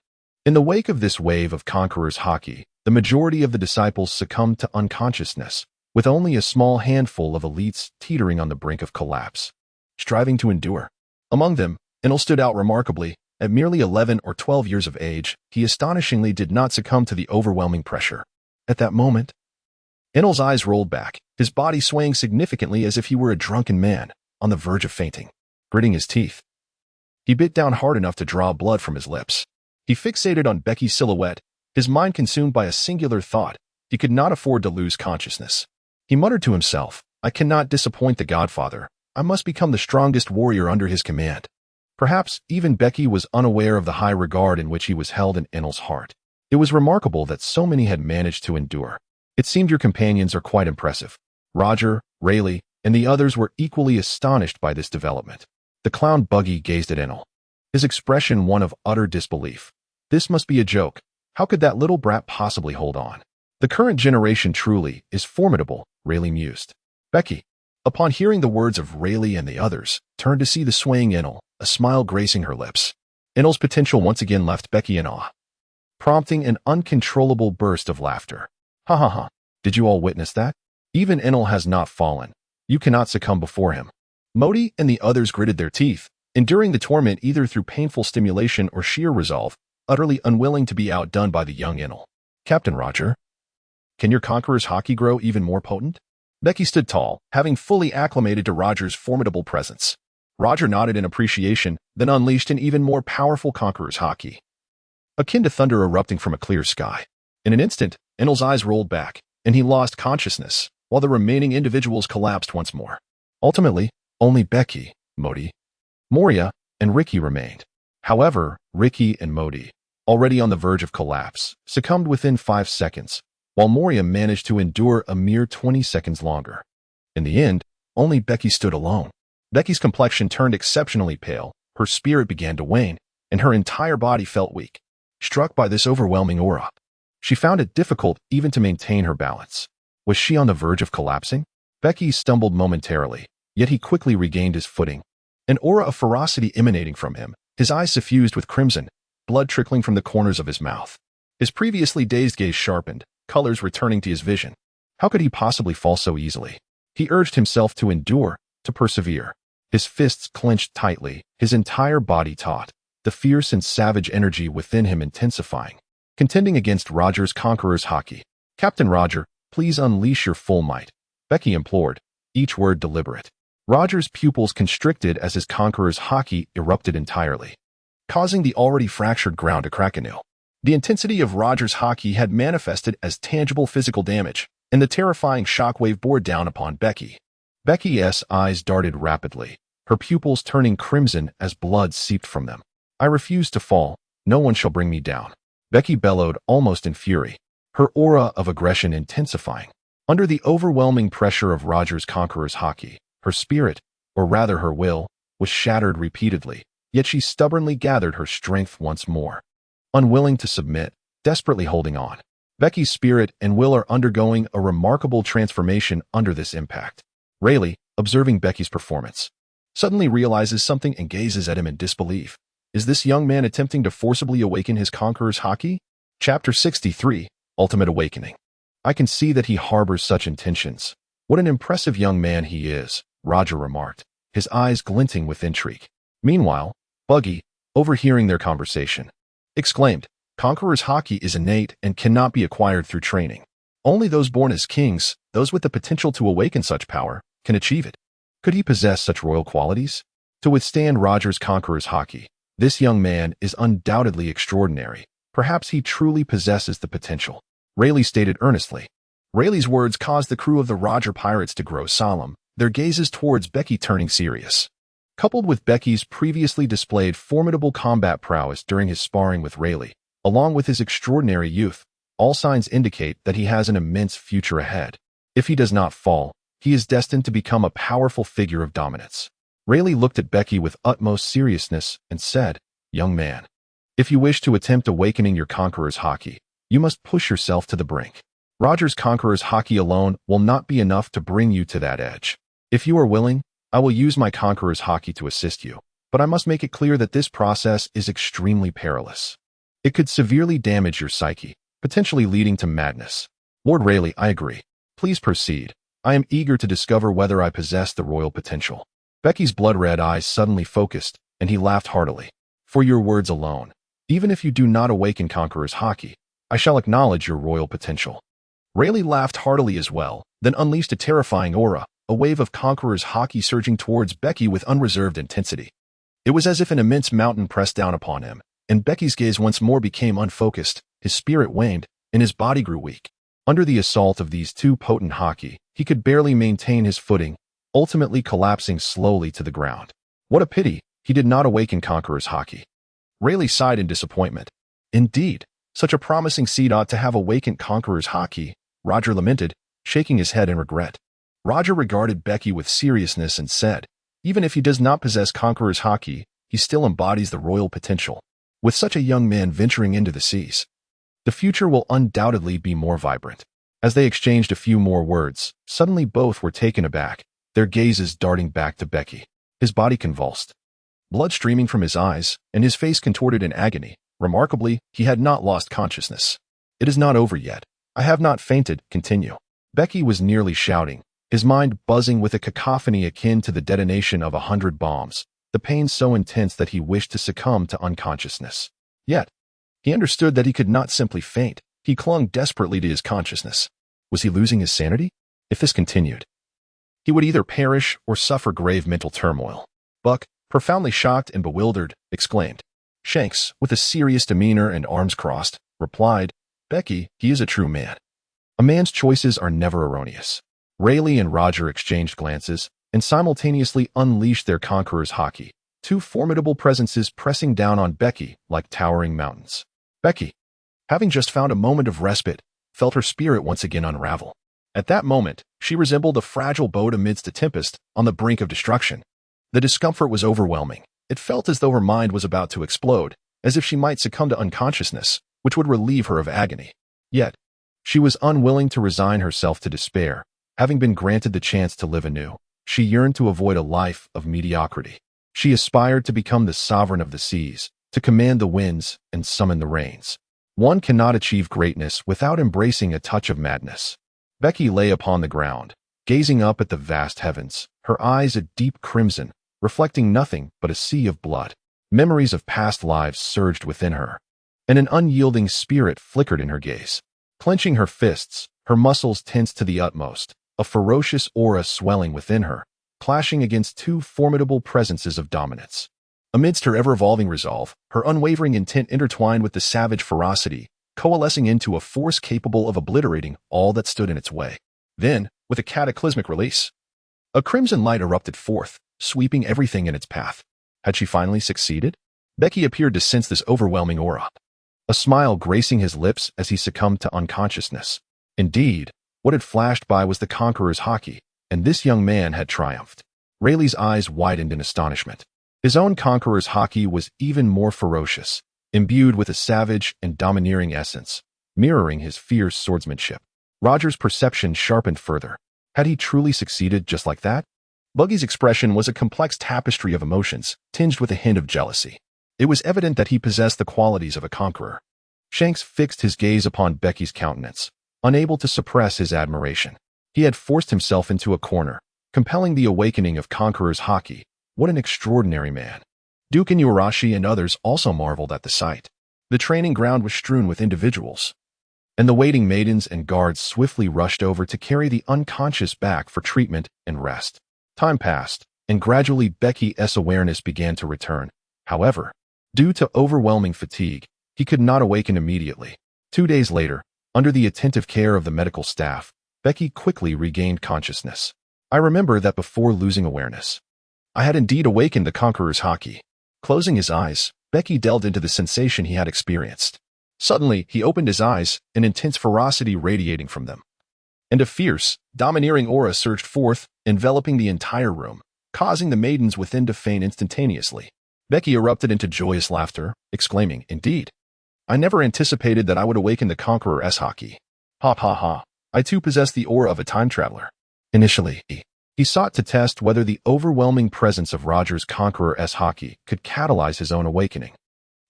In the wake of this wave of Conqueror's haki, the majority of the disciples succumbed to unconsciousness, with only a small handful of elites teetering on the brink of collapse, striving to endure. Among them, Enel stood out remarkably. At merely 11 or 12 years of age, he astonishingly did not succumb to the overwhelming pressure. At that moment, Enel's eyes rolled back, his body swaying significantly as if he were a drunken man, on the verge of fainting. Gritting his teeth, he bit down hard enough to draw blood from his lips. He fixated on Bege's silhouette, his mind consumed by a singular thought. He could not afford to lose consciousness. He muttered to himself, I cannot disappoint the Godfather. I must become the strongest warrior under his command. Perhaps even Bege was unaware of the high regard in which he was held in Enel's heart. It was remarkable that so many had managed to endure. It seemed your companions are quite impressive. Roger, Rayleigh, and the others were equally astonished by this development. The clown Buggy gazed at Enel, his expression one of utter disbelief. This must be a joke. How could that little brat possibly hold on? The current generation truly is formidable, Rayleigh mused. Bege, Upon hearing the words of Rayleigh and the others, turned to see the swaying Enel, a smile gracing her lips. Enel's potential once again left Becky in awe, prompting an uncontrollable burst of laughter. Ha ha ha. Did you all witness that? Even Enel has not fallen. You cannot succumb before him. Modi and the others gritted their teeth, enduring the torment either through painful stimulation or sheer resolve, utterly unwilling to be outdone by the young Enel. Captain Roger, can your conqueror's haki grow even more potent? Becky stood tall, having fully acclimated to Roger's formidable presence. Roger nodded in appreciation, then unleashed an even more powerful conqueror's haki, akin to thunder erupting from a clear sky. In an instant, Enel's eyes rolled back, and he lost consciousness, while the remaining individuals collapsed once more. Ultimately, only Becky, Modi, Moria, and Ricky remained. However, Ricky and Modi, already on the verge of collapse, succumbed within 5 seconds, while Moria managed to endure a mere 20 seconds longer. In the end, only Becky stood alone. Becky's complexion turned exceptionally pale, her spirit began to wane, and her entire body felt weak. Struck by this overwhelming aura, she found it difficult even to maintain her balance. Was she on the verge of collapsing? Becky stumbled momentarily, yet he quickly regained his footing. An aura of ferocity emanating from him, his eyes suffused with crimson, blood trickling from the corners of his mouth. His previously dazed gaze sharpened, colors returning to his vision. How could he possibly fall so easily? He urged himself to endure, to persevere. His fists clenched tightly, his entire body taut, the fierce and savage energy within him intensifying, contending against Roger's conqueror's haki. Captain Roger, please unleash your full might, Becky implored, each word deliberate. Roger's pupils constricted as his conqueror's haki erupted entirely, causing the already fractured ground to crack anew. The intensity of Roger's haki had manifested as tangible physical damage, and the terrifying shockwave bore down upon Becky. Becky's eyes darted rapidly, her pupils turning crimson as blood seeped from them. I refuse to fall, no one shall bring me down. Becky bellowed almost in fury, her aura of aggression intensifying. Under the overwhelming pressure of Roger's conqueror's haki, her spirit, or rather her will, was shattered repeatedly, yet she stubbornly gathered her strength once more. Unwilling to submit, desperately holding on. Becky's spirit and will are undergoing a remarkable transformation under this impact. Rayleigh, observing Becky's performance, suddenly realizes something and gazes at him in disbelief. Is this young man attempting to forcibly awaken his conqueror's haki? Chapter 63, Ultimate Awakening. I can see that he harbors such intentions. What an impressive young man he is, Roger remarked, his eyes glinting with intrigue. Meanwhile, Buggy, overhearing their conversation, exclaimed, Conqueror's haki is innate and cannot be acquired through training. Only those born as kings, those with the potential to awaken such power, can achieve it. Could he possess such royal qualities? To withstand Roger's conqueror's haki, this young man is undoubtedly extraordinary. Perhaps he truly possesses the potential, Rayleigh stated earnestly. Rayleigh's words caused the crew of the Roger pirates to grow solemn, their gazes towards Becky turning serious. Coupled with Becky's previously displayed formidable combat prowess during his sparring with Rayleigh, along with his extraordinary youth, all signs indicate that he has an immense future ahead. If he does not fall, he is destined to become a powerful figure of dominance. Rayleigh looked at Becky with utmost seriousness and said, Young man, if you wish to attempt awakening your conqueror's haki, you must push yourself to the brink. Roger's conqueror's haki alone will not be enough to bring you to that edge. If you are willing, I will use my conqueror's haki to assist you, but I must make it clear that this process is extremely perilous. It could severely damage your psyche, potentially leading to madness. Lord Rayleigh, I agree. Please proceed. I am eager to discover whether I possess the royal potential. Becky's blood-red eyes suddenly focused, and he laughed heartily. For your words alone, even if you do not awaken Conqueror's haki, I shall acknowledge your royal potential. Rayleigh laughed heartily as well, then unleashed a terrifying aura, a wave of Conqueror's haki surging towards Becky with unreserved intensity. It was as if an immense mountain pressed down upon him, and Becky's gaze once more became unfocused, his spirit waned, and his body grew weak. Under the assault of these two potent haki, he could barely maintain his footing, ultimately collapsing slowly to the ground. What a pity, he did not awaken Conqueror's haki. Rayleigh sighed in disappointment. Indeed, such a promising seed ought to have awakened Conqueror's haki, Roger lamented, shaking his head in regret. Roger regarded Becky with seriousness and said, even if he does not possess Conqueror's haki, he still embodies the royal potential. With such a young man venturing into the seas, the future will undoubtedly be more vibrant. As they exchanged a few more words, suddenly both were taken aback, their gazes darting back to Becky. His body convulsed, blood streaming from his eyes, and his face contorted in agony. Remarkably, he had not lost consciousness. "It is not over yet. I have not fainted, continue." Becky was nearly shouting, his mind buzzing with a cacophony akin to the detonation of 100 bombs, the pain so intense that he wished to succumb to unconsciousness. Yet, he understood that he could not simply faint. He clung desperately to his consciousness. Was he losing his sanity? If this continued, he would either perish or suffer grave mental turmoil. Buck, profoundly shocked and bewildered, exclaimed. Shanks, with a serious demeanor and arms crossed, replied, "Becky, he is a true man. A man's choices are never erroneous." Rayleigh and Roger exchanged glances and simultaneously unleashed their conqueror's haki, two formidable presences pressing down on Becky like towering mountains. Becky, having just found a moment of respite, felt her spirit once again unravel. At that moment, she resembled a fragile boat amidst a tempest on the brink of destruction. The discomfort was overwhelming. It felt as though her mind was about to explode, as if she might succumb to unconsciousness, which would relieve her of agony. Yet, she was unwilling to resign herself to despair. Having been granted the chance to live anew, she yearned to avoid a life of mediocrity. She aspired to become the sovereign of the seas, to command the winds and summon the rains. One cannot achieve greatness without embracing a touch of madness. Becky lay upon the ground, gazing up at the vast heavens, her eyes a deep crimson, reflecting nothing but a sea of blood. Memories of past lives surged within her, and an unyielding spirit flickered in her gaze. Clenching her fists, her muscles tensed to the utmost, a ferocious aura swelling within her, clashing against two formidable presences of dominance. Amidst her ever-evolving resolve, her unwavering intent intertwined with the savage ferocity, coalescing into a force capable of obliterating all that stood in its way. Then, with a cataclysmic release, a crimson light erupted forth, sweeping everything in its path. Had she finally succeeded? Becky appeared to sense this overwhelming aura, a smile gracing his lips as he succumbed to unconsciousness. Indeed, what had flashed by was the conqueror's haki, and this young man had triumphed. Rayleigh's eyes widened in astonishment. His own conqueror's haki was even more ferocious, imbued with a savage and domineering essence, mirroring his fierce swordsmanship. Roger's perception sharpened further. Had he truly succeeded just like that? Buggy's expression was a complex tapestry of emotions, tinged with a hint of jealousy. It was evident that he possessed the qualities of a conqueror. Shanks fixed his gaze upon Becky's countenance, unable to suppress his admiration. He had forced himself into a corner, compelling the awakening of conqueror's haki. What an extraordinary man. Duke and Iwarashi and others also marveled at the sight. The training ground was strewn with individuals, and the waiting maidens and guards swiftly rushed over to carry the unconscious back for treatment and rest. Time passed, and gradually Becky's awareness began to return. However, due to overwhelming fatigue, he could not awaken immediately. 2 days later, under the attentive care of the medical staff, Becky quickly regained consciousness. I remember that before losing awareness, I had indeed awakened the conqueror's haki. Closing his eyes, Becky delved into the sensation he had experienced. Suddenly, he opened his eyes, an intense ferocity radiating from them, and a fierce, domineering aura surged forth, enveloping the entire room, causing the maidens within to faint instantaneously. Becky erupted into joyous laughter, exclaiming, "Indeed, I never anticipated that I would awaken the conqueror's haki. Ha ha ha, I too possess the aura of a time traveler." Initially, he sought to test whether the overwhelming presence of Roger's conqueror's haki could catalyze his own awakening.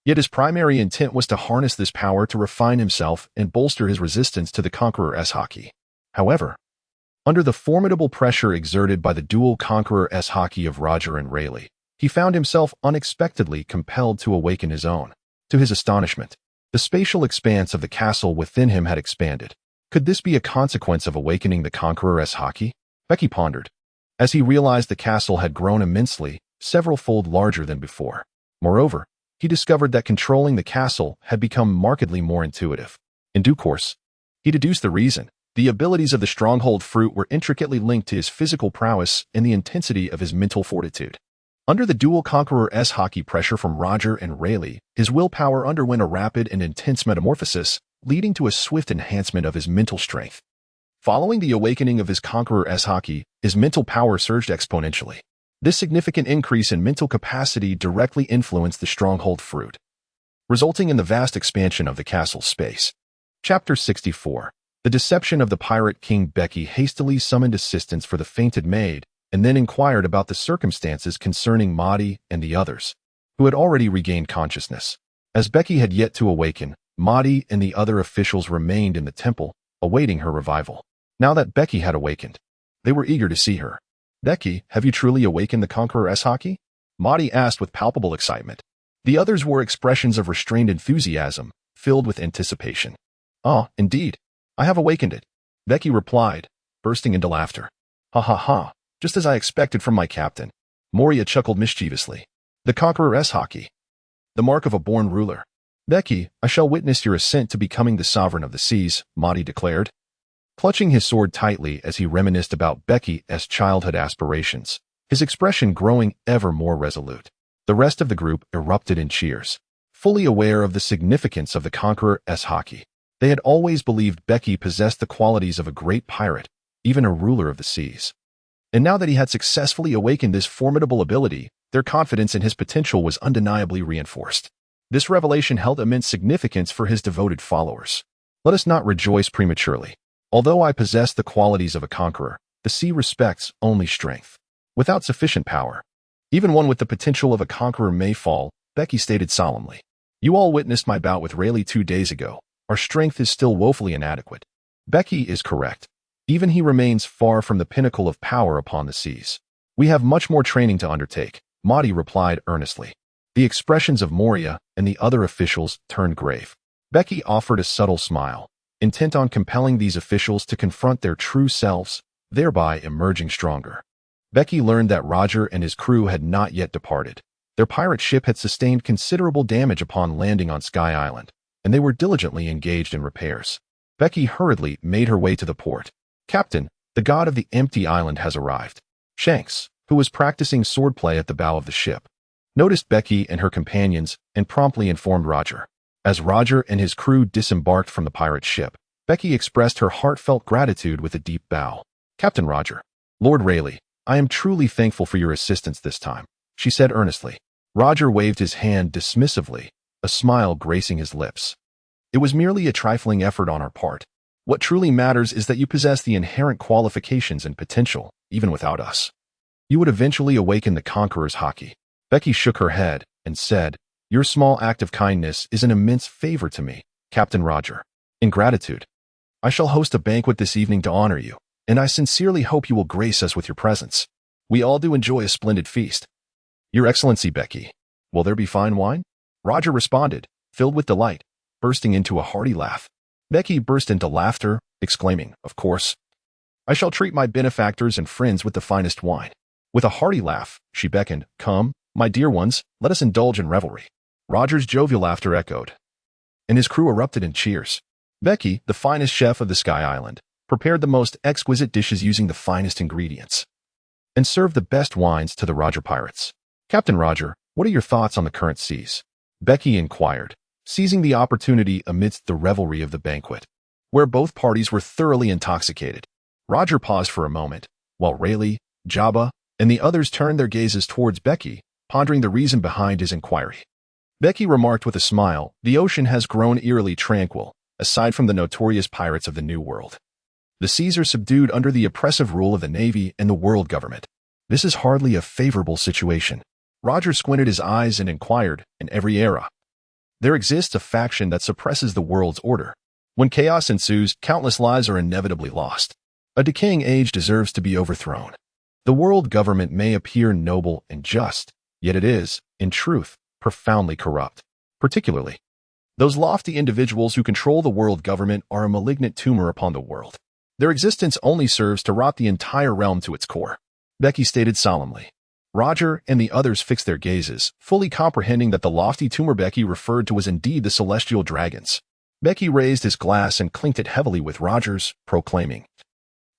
Yet his primary intent was to harness this power to refine himself and bolster his resistance to the conqueror's haki. However, under the formidable pressure exerted by the dual conqueror's haki of Roger and Rayleigh, he found himself unexpectedly compelled to awaken his own. To his astonishment, the spatial expanse of the castle within him had expanded. Could this be a consequence of awakening the conqueror's haki? Becky pondered, as he realized the castle had grown immensely, several-fold larger than before. Moreover, he discovered that controlling the castle had become markedly more intuitive. In due course, he deduced the reason. The abilities of the stronghold fruit were intricately linked to his physical prowess and the intensity of his mental fortitude. Under the dual conqueror's haki pressure from Roger and Rayleigh, his willpower underwent a rapid and intense metamorphosis, leading to a swift enhancement of his mental strength. Following the awakening of his conqueror's haki, his mental power surged exponentially. This significant increase in mental capacity directly influenced the stronghold fruit, resulting in the vast expansion of the castle's space. Chapter 64. The deception of the pirate king. Becky hastily summoned assistance for the fainted maid, and then inquired about the circumstances concerning Mahdi and the others, who had already regained consciousness. As Becky had yet to awaken, Mahdi and the other officials remained in the temple, awaiting her revival. Now that Becky had awakened, they were eager to see her. "Becky, have you truly awakened the Conqueror's Haki?" Mahdi asked with palpable excitement. The others wore expressions of restrained enthusiasm, filled with anticipation. "Ah, indeed. I have awakened it," Becky replied, bursting into laughter. "Ha ha ha, just as I expected from my captain." Moria chuckled mischievously. "The Conqueror's Haki. The mark of a born ruler." "Becky, I shall witness your ascent to becoming the sovereign of the seas," Mahdi declared, clutching his sword tightly as he reminisced about Becky's childhood aspirations, his expression growing ever more resolute. The rest of the group erupted in cheers, fully aware of the significance of the Conqueror's Haki. They had always believed Becky possessed the qualities of a great pirate, even a ruler of the seas. And now that he had successfully awakened this formidable ability, their confidence in his potential was undeniably reinforced. This revelation held immense significance for his devoted followers. "Let us not rejoice prematurely. Although I possess the qualities of a conqueror, the sea respects only strength. Without sufficient power, even one with the potential of a conqueror may fall," Becky stated solemnly. "You all witnessed my bout with Rayleigh 2 days ago. Our strength is still woefully inadequate." Becky is correct. Even he remains far from the pinnacle of power upon the seas. "We have much more training to undertake," Mahdi replied earnestly. The expressions of Moria and the other officials turned grave. Becky offered a subtle smile, intent on compelling these officials to confront their true selves, thereby emerging stronger. Becky learned that Roger and his crew had not yet departed. Their pirate ship had sustained considerable damage upon landing on Sky Island, and they were diligently engaged in repairs. Becky hurriedly made her way to the port. "Captain, the god of the empty island has arrived." Shanks, who was practicing swordplay at the bow of the ship, noticed Becky and her companions and promptly informed Roger. As Roger and his crew disembarked from the pirate ship, Becky expressed her heartfelt gratitude with a deep bow. "Captain Roger, Lord Rayleigh, I am truly thankful for your assistance this time," she said earnestly. Roger waved his hand dismissively, a smile gracing his lips. "It was merely a trifling effort on our part. What truly matters is that you possess the inherent qualifications and potential, even without us. You would eventually awaken the Conqueror's Haki." Becky shook her head and said, "Your small act of kindness is an immense favor to me, Captain Roger. In gratitude, I shall host a banquet this evening to honor you, and I sincerely hope you will grace us with your presence. We all do enjoy a splendid feast." "Your Excellency, Becky, will there be fine wine?" Roger responded, filled with delight, bursting into a hearty laugh. Becky burst into laughter, exclaiming, "Of course. I shall treat my benefactors and friends with the finest wine." With a hearty laugh, she beckoned, "Come, my dear ones, let us indulge in revelry." Roger's jovial laughter echoed, and his crew erupted in cheers. Becky, the finest chef of the Sky Island, prepared the most exquisite dishes using the finest ingredients, and served the best wines to the Roger pirates. "Captain Roger, what are your thoughts on the current seas?" Becky inquired, seizing the opportunity amidst the revelry of the banquet, where both parties were thoroughly intoxicated. Roger paused for a moment, while Rayleigh, Jabba, and the others turned their gazes towards Becky, pondering the reason behind his inquiry. Becky remarked with a smile, "The ocean has grown eerily tranquil, aside from the notorious pirates of the New World. The seas are subdued under the oppressive rule of the Navy and the world government. This is hardly a favorable situation." Roger squinted his eyes and inquired, "In every era, there exists a faction that suppresses the world's order. When chaos ensues, countless lives are inevitably lost. A decaying age deserves to be overthrown. The world government may appear noble and just, yet it is, in truth, profoundly corrupt. Particularly, those lofty individuals who control the world government are a malignant tumor upon the world. Their existence only serves to rot the entire realm to its core," Becky stated solemnly. Roger and the others fixed their gazes, fully comprehending that the lofty tumor Becky referred to was indeed the celestial dragons. Becky raised his glass and clinked it heavily with Roger's, proclaiming,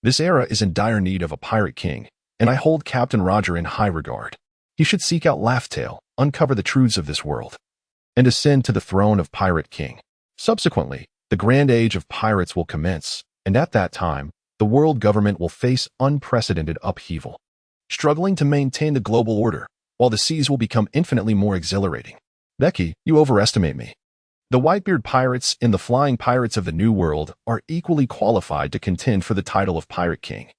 "This era is in dire need of a pirate king, and I hold Captain Roger in high regard. He should seek out Laugh-Tale, uncover the truths of this world, and ascend to the throne of Pirate King. Subsequently, the grand age of pirates will commence, and at that time, the world government will face unprecedented upheaval, struggling to maintain the global order, while the seas will become infinitely more exhilarating." "Becky, you overestimate me. The Whitebeard pirates and the flying pirates of the New World are equally qualified to contend for the title of Pirate King.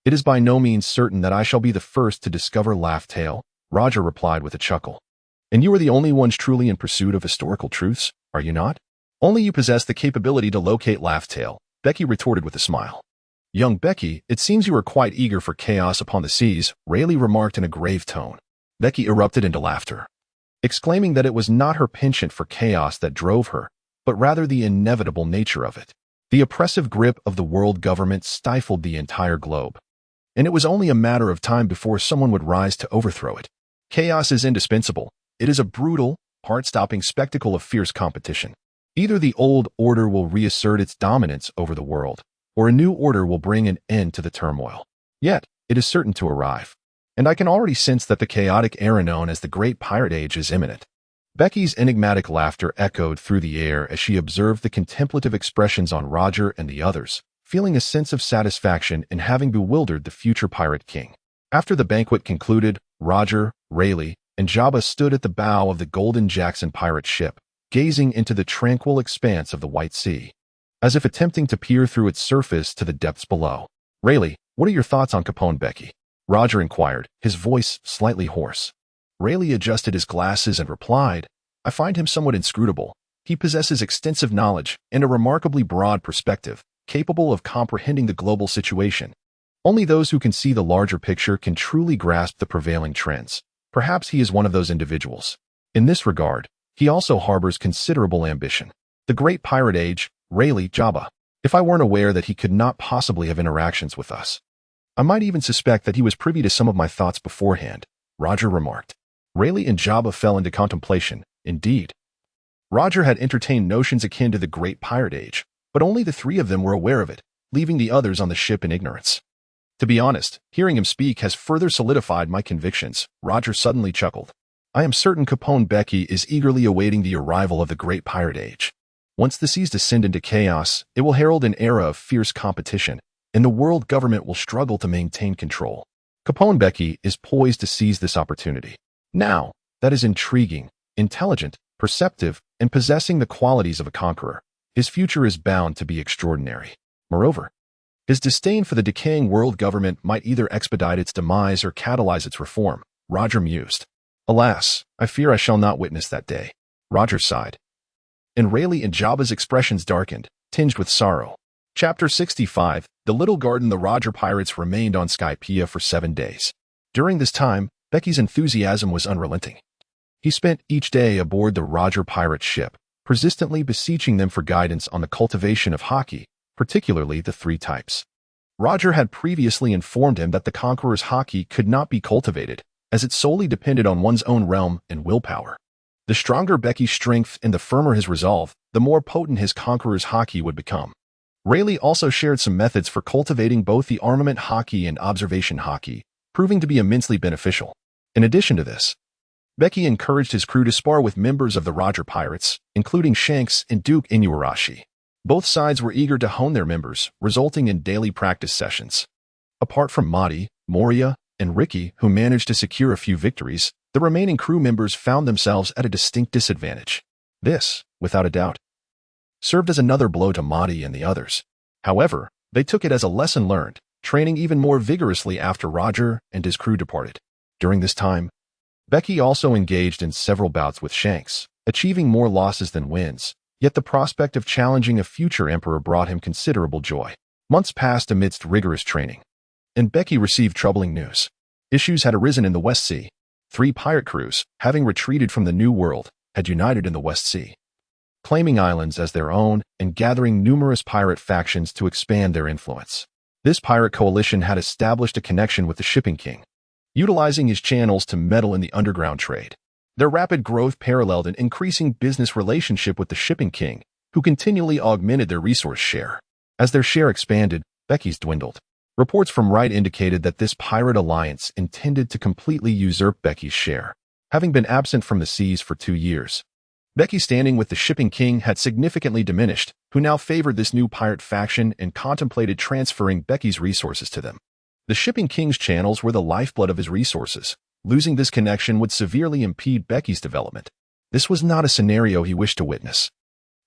It is by no means certain that I shall be the first to discover Laugh-Tale, Roger replied with a chuckle. And you are the only ones truly in pursuit of historical truths, are you not? Only you possess the capability to locate Laugh-Tale, Becky retorted with a smile. Young Becky, it seems you are quite eager for chaos upon the seas, Rayleigh remarked in a grave tone. Becky erupted into laughter, exclaiming that it was not her penchant for chaos that drove her, but rather the inevitable nature of it. The oppressive grip of the world government stifled the entire globe, and it was only a matter of time before someone would rise to overthrow it. Chaos is indispensable. It is a brutal, heart-stopping spectacle of fierce competition. Either the old order will reassert its dominance over the world, or a new order will bring an end to the turmoil. Yet, it is certain to arrive, and I can already sense that the chaotic era known as the Great Pirate Age is imminent. Becky's enigmatic laughter echoed through the air as she observed the contemplative expressions on Roger and the others, feeling a sense of satisfaction in having bewildered the future Pirate King. After the banquet concluded, Roger, Rayleigh, and Jabba stood at the bow of the Golden Jackson pirate ship, gazing into the tranquil expanse of the White Sea, as if attempting to peer through its surface to the depths below. Rayleigh, what are your thoughts on Capone-Bege? Roger inquired, his voice slightly hoarse. Rayleigh adjusted his glasses and replied, I find him somewhat inscrutable. He possesses extensive knowledge and a remarkably broad perspective, capable of comprehending the global situation. Only those who can see the larger picture can truly grasp the prevailing trends. Perhaps he is one of those individuals. In this regard, he also harbors considerable ambition. The Great Pirate Age, Rayleigh, Jabba. If I weren't aware that he could not possibly have interactions with us, I might even suspect that he was privy to some of my thoughts beforehand, Roger remarked. Rayleigh and Jabba fell into contemplation. Indeed, Roger had entertained notions akin to the Great Pirate Age, but only the three of them were aware of it, leaving the others on the ship in ignorance. To be honest, hearing him speak has further solidified my convictions, Roger suddenly chuckled. I am certain Capone-Bege is eagerly awaiting the arrival of the Great Pirate Age. Once the seas descend into chaos, it will herald an era of fierce competition, and the world government will struggle to maintain control. Capone-Bege is poised to seize this opportunity. Now, that is intriguing, intelligent, perceptive, and possessing the qualities of a conqueror. His future is bound to be extraordinary. Moreover, his disdain for the decaying world government might either expedite its demise or catalyze its reform, Roger mused. Alas, I fear I shall not witness that day, Roger sighed. And Rayleigh and Jabba's expressions darkened, tinged with sorrow. Chapter 65, The Little Garden. The Roger pirates remained on Skypiea for 7 days. During this time, Becky's enthusiasm was unrelenting. He spent each day aboard the Roger pirate ship, persistently beseeching them for guidance on the cultivation of hockey, particularly the 3 types. Roger had previously informed him that the Conqueror's hockey could not be cultivated, as it solely depended on one's own realm and willpower. The stronger Becky's strength and the firmer his resolve, the more potent his Conqueror's hockey would become. Rayleigh also shared some methods for cultivating both the armament hockey and observation hockey, proving to be immensely beneficial. In addition to this, Bege encouraged his crew to spar with members of the Roger pirates, including Shanks and Duke Inuarashi. Both sides were eager to hone their members, resulting in daily practice sessions. Apart from Mahdi, Moria, and Ricky, who managed to secure a few victories, the remaining crew members found themselves at a distinct disadvantage. This, without a doubt, served as another blow to Mahdi and the others. However, they took it as a lesson learned, training even more vigorously after Roger and his crew departed. During this time, Bege also engaged in several bouts with Shanks, achieving more losses than wins, yet the prospect of challenging a future emperor brought him considerable joy. Months passed amidst rigorous training, and Bege received troubling news. Issues had arisen in the West Sea. 3 pirate crews, having retreated from the New World, had united in the West Sea, claiming islands as their own and gathering numerous pirate factions to expand their influence. This pirate coalition had established a connection with the Shipping King, utilizing his channels to meddle in the underground trade. Their rapid growth paralleled an increasing business relationship with the Shipping King, who continually augmented their resource share. As their share expanded, Bege's dwindled. Reports from Wright indicated that this pirate alliance intended to completely usurp Bege's share. Having been absent from the seas for 2 years, Bege's standing with the Shipping King had significantly diminished, who now favored this new pirate faction and contemplated transferring Bege's resources to them. The Shipping King's channels were the lifeblood of his resources. Losing this connection would severely impede Bege's development. This was not a scenario he wished to witness.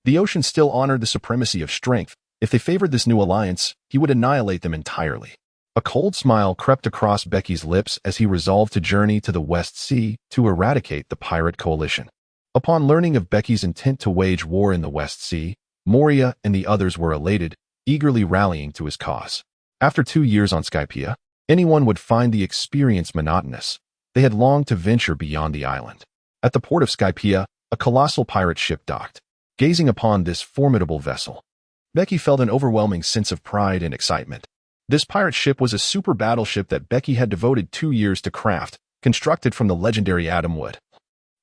The ocean still honored the supremacy of strength. If they favored this new alliance, he would annihilate them entirely. A cold smile crept across Becky's lips as he resolved to journey to the West Sea to eradicate the pirate coalition. Upon learning of Becky's intent to wage war in the West Sea, Moria and the others were elated, eagerly rallying to his cause. After 2 years on Skypea, anyone would find the experience monotonous. They had longed to venture beyond the island. At the port of Skypea, a colossal pirate ship docked. Gazing upon this formidable vessel, Becky felt an overwhelming sense of pride and excitement. This pirate ship was a super battleship that Becky had devoted 2 years to craft, constructed from the legendary atom wood,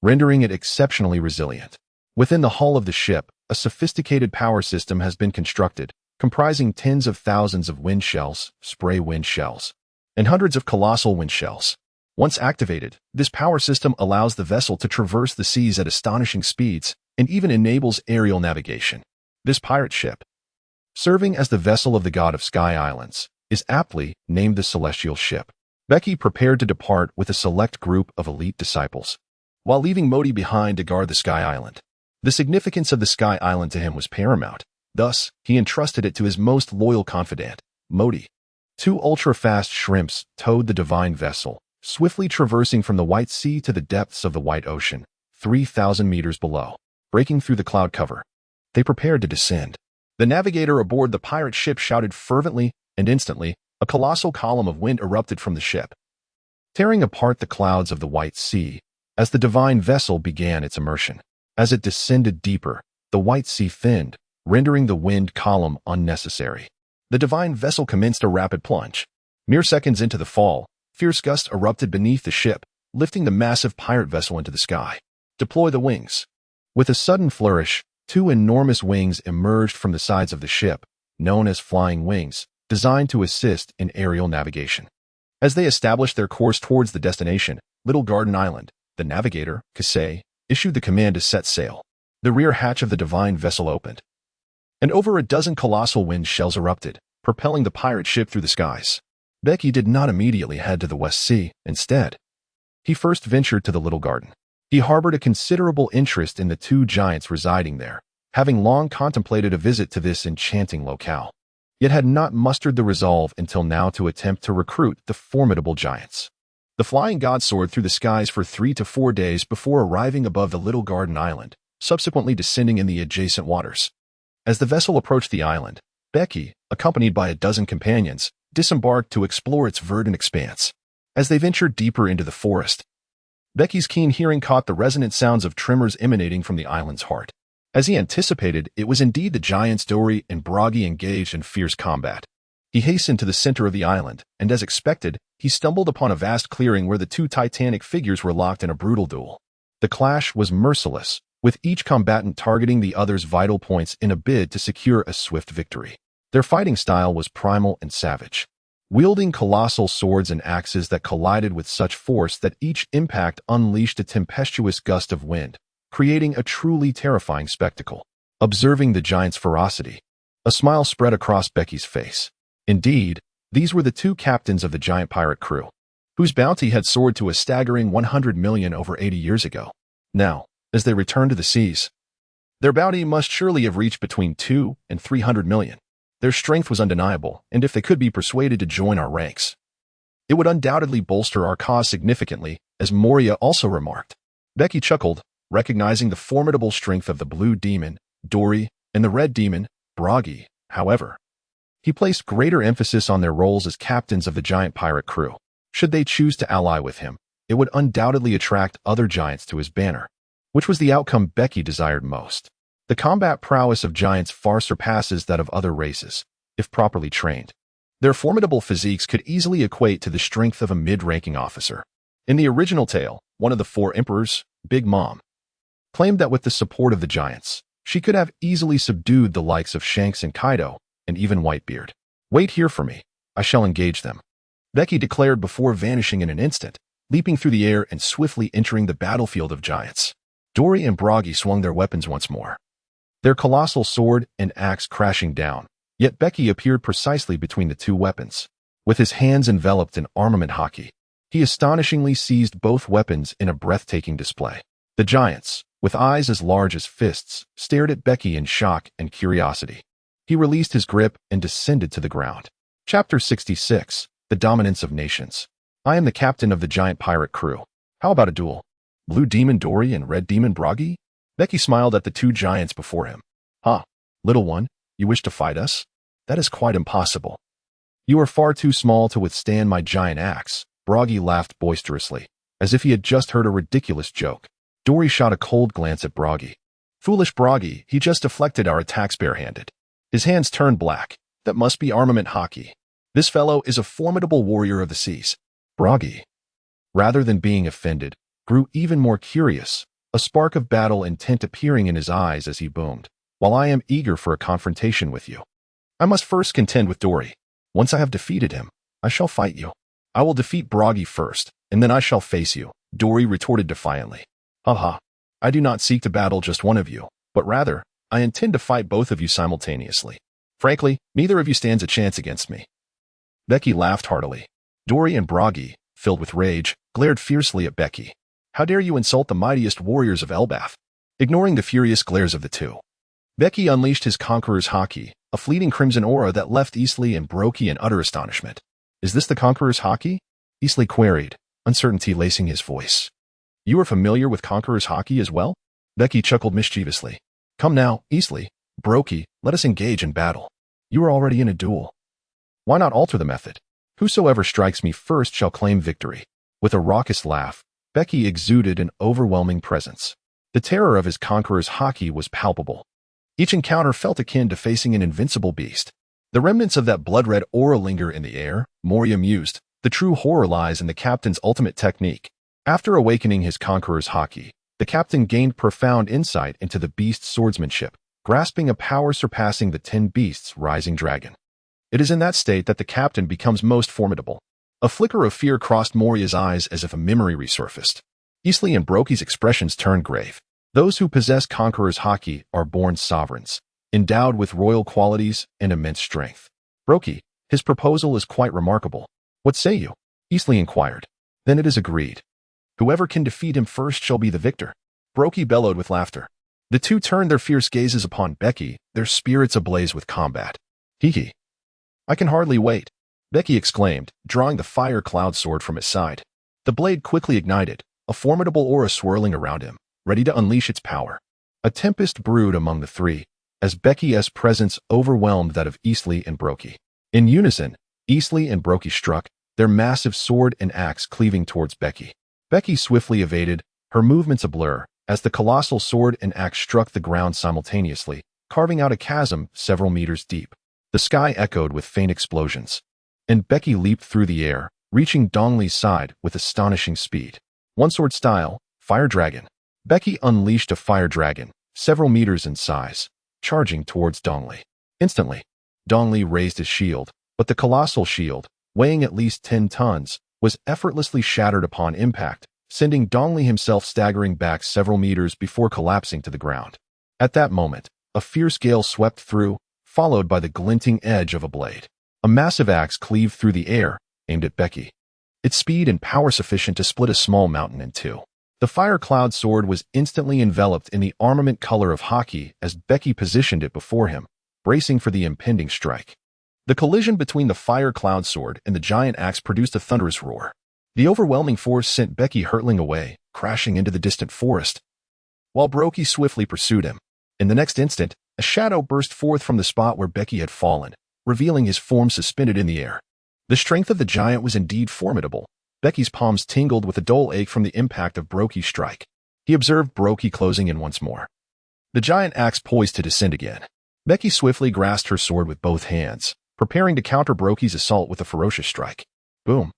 rendering it exceptionally resilient. Within the hull of the ship, a sophisticated power system has been constructed, comprising tens of thousands of wind shells, spray wind shells, and hundreds of colossal wind shells. Once activated, this power system allows the vessel to traverse the seas at astonishing speeds and even enables aerial navigation. This pirate ship, serving as the vessel of the god of Sky Islands, is aptly named the Celestial Ship. Becky prepared to depart with a select group of elite disciples, while leaving Modi behind to guard the Sky Island. The significance of the Sky Island to him was paramount. Thus, he entrusted it to his most loyal confidant, Modi. 2 ultra-fast shrimps towed the divine vessel, swiftly traversing from the White Sea to the depths of the White Ocean, 3,000 meters below. Breaking through the cloud cover, they prepared to descend. The navigator aboard the pirate ship shouted fervently, and instantly, a colossal column of wind erupted from the ship, tearing apart the clouds of the White Sea as the divine vessel began its immersion. As it descended deeper, the White Sea thinned, rendering the wind column unnecessary. The divine vessel commenced a rapid plunge. Mere seconds into the fall, fierce gusts erupted beneath the ship, lifting the massive pirate vessel into the sky. Deploy the wings. With a sudden flourish, 2 enormous wings emerged from the sides of the ship, known as flying wings, designed to assist in aerial navigation. As they established their course towards the destination, Little Garden Island, the navigator, Kasei, issued the command to set sail. The rear hatch of the divine vessel opened, and over a dozen colossal wind shells erupted, propelling the pirate ship through the skies. Becky did not immediately head to the West Sea. Instead, he first ventured to the Little Garden. He harbored a considerable interest in the 2 giants residing there, having long contemplated a visit to this enchanting locale, yet had not mustered the resolve until now to attempt to recruit the formidable giants. The flying god soared through the skies for 3 to 4 days before arriving above the Little Garden Island, subsequently descending in the adjacent waters. As the vessel approached the island, Becky, accompanied by a dozen companions, disembarked to explore its verdant expanse. As they ventured deeper into the forest, Becky's keen hearing caught the resonant sounds of tremors emanating from the island's heart. As he anticipated, it was indeed the giants Dory and Bragi engaged in fierce combat. He hastened to the center of the island, and as expected, he stumbled upon a vast clearing where the 2 titanic figures were locked in a brutal duel. The clash was merciless, with each combatant targeting the other's vital points in a bid to secure a swift victory. Their fighting style was primal and savage, wielding colossal swords and axes that collided with such force that each impact unleashed a tempestuous gust of wind, creating a truly terrifying spectacle. Observing the giant's ferocity, a smile spread across Becky's face. Indeed, these were the 2 captains of the giant pirate crew, whose bounty had soared to a staggering 100 million over 80 years ago. Now, as they returned to the seas, their bounty must surely have reached between 2 and 300 million. Their strength was undeniable, and if they could be persuaded to join our ranks, it would undoubtedly bolster our cause significantly, as Moria also remarked. Becky chuckled, recognizing the formidable strength of the blue demon, Dory, and the red demon, Bragi. However, he placed greater emphasis on their roles as captains of the giant pirate crew. Should they choose to ally with him, it would undoubtedly attract other giants to his banner, which was the outcome Becky desired most. The combat prowess of giants far surpasses that of other races, if properly trained. Their formidable physiques could easily equate to the strength of a mid-ranking officer. In the original tale, one of the 4 emperors, Big Mom, claimed that with the support of the giants, she could have easily subdued the likes of Shanks and Kaido, and even Whitebeard. Wait here for me. I shall engage them, Becky declared before vanishing in an instant, leaping through the air and swiftly entering the battlefield of giants. Dory and Bragi swung their weapons once more, their colossal sword and axe crashing down, yet Becky appeared precisely between the 2 weapons. With his hands enveloped in armament hockey, he astonishingly seized both weapons in a breathtaking display. The giants, with eyes as large as fists, stared at Becky in shock and curiosity. He released his grip and descended to the ground. Chapter 66. the dominance of nations. I am the captain of the giant pirate crew. How about a duel? Blue Demon Dory and Red Demon Bege? Becky smiled at the two giants before him. Huh, little one, you wish to fight us? That is quite impossible. You are far too small to withstand my giant axe. Bege laughed boisterously, as if he had just heard a ridiculous joke. Dory shot a cold glance at Bege. Foolish Bege, he just deflected our attacks barehanded. His hands turned black. That must be armament hockey. This fellow is a formidable warrior of the seas. Bege, rather than being offended, grew even more curious, a spark of battle intent appearing in his eyes as he boomed. While I am eager for a confrontation with you, I must first contend with Dory. Once I have defeated him, I shall fight you. I will defeat Bege first, and then I shall face you, Dory retorted defiantly. Haha, I do not seek to battle just one of you, but rather, I intend to fight both of you simultaneously. Frankly, neither of you stands a chance against me. Becky laughed heartily. Dory and Bege, filled with rage, glared fiercely at Becky. How dare you insult the mightiest warriors of Elbath? Ignoring the furious glares of the two, Becky unleashed his Conqueror's Haki, a fleeting crimson aura that left Eastleigh and Bege in utter astonishment. Is this the Conqueror's Haki? Eastleigh queried, uncertainty lacing his voice. You are familiar with Conqueror's Haki as well? Becky chuckled mischievously. Come now, Eastleigh, Bege, let us engage in battle. You are already in a duel. Why not alter the method? Whosoever strikes me first shall claim victory. With a raucous laugh, Becky exuded an overwhelming presence. The terror of his Conqueror's Haki was palpable. Each encounter felt akin to facing an invincible beast. The remnants of that blood-red aura linger in the air, Moria mused. The true horror lies in the captain's ultimate technique. After awakening his Conqueror's Haki, the captain gained profound insight into the beast's swordsmanship, grasping a power surpassing the 10 beasts' rising dragon. It is in that state that the captain becomes most formidable. A flicker of fear crossed Moria's eyes as if a memory resurfaced. Eastleigh and Bege's expressions turned grave. Those who possess Conqueror's Haki are born sovereigns, endowed with royal qualities and immense strength. Bege, his proposal is quite remarkable. What say you? Eastleigh inquired. Then it is agreed. Whoever can defeat him first shall be the victor. Bege bellowed with laughter. The two turned their fierce gazes upon Becky, their spirits ablaze with combat. Hee. I can hardly wait, Becky exclaimed, drawing the fire cloud sword from his side. The blade quickly ignited, a formidable aura swirling around him, ready to unleash its power. A tempest brewed among the three, as Becky's presence overwhelmed that of Eastleigh and Bege. In unison, Eastleigh and Bege struck, their massive sword and axe cleaving towards Becky. Becky swiftly evaded, her movements a blur, as the colossal sword and axe struck the ground simultaneously, carving out a chasm several meters deep. The sky echoed with faint explosions, and Becky leaped through the air, reaching Dongley's side with astonishing speed. One sword style, Fire Dragon. Becky unleashed a fire dragon, several meters in size, charging towards Dongley. Instantly, Dongley raised his shield, but the colossal shield, weighing at least 10 tons, was effortlessly shattered upon impact, sending Dongley himself staggering back several meters before collapsing to the ground. At that moment, a fierce gale swept through, followed by the glinting edge of a blade. A massive axe cleaved through the air, aimed at Becky. Its speed and power sufficient to split a small mountain in two. The fire cloud sword was instantly enveloped in the armament color of Haki as Becky positioned it before him, bracing for the impending strike. The collision between the fire cloud sword and the giant axe produced a thunderous roar. The overwhelming force sent Becky hurtling away, crashing into the distant forest, while Bege swiftly pursued him. In the next instant, a shadow burst forth from the spot where Becky had fallen, revealing his form suspended in the air. The strength of the giant was indeed formidable. Becky's palms tingled with a dull ache from the impact of Bege's strike. He observed Bege closing in once more. The giant axe poised to descend again. Becky swiftly grasped her sword with both hands, preparing to counter Bege's assault with a ferocious strike. Boom!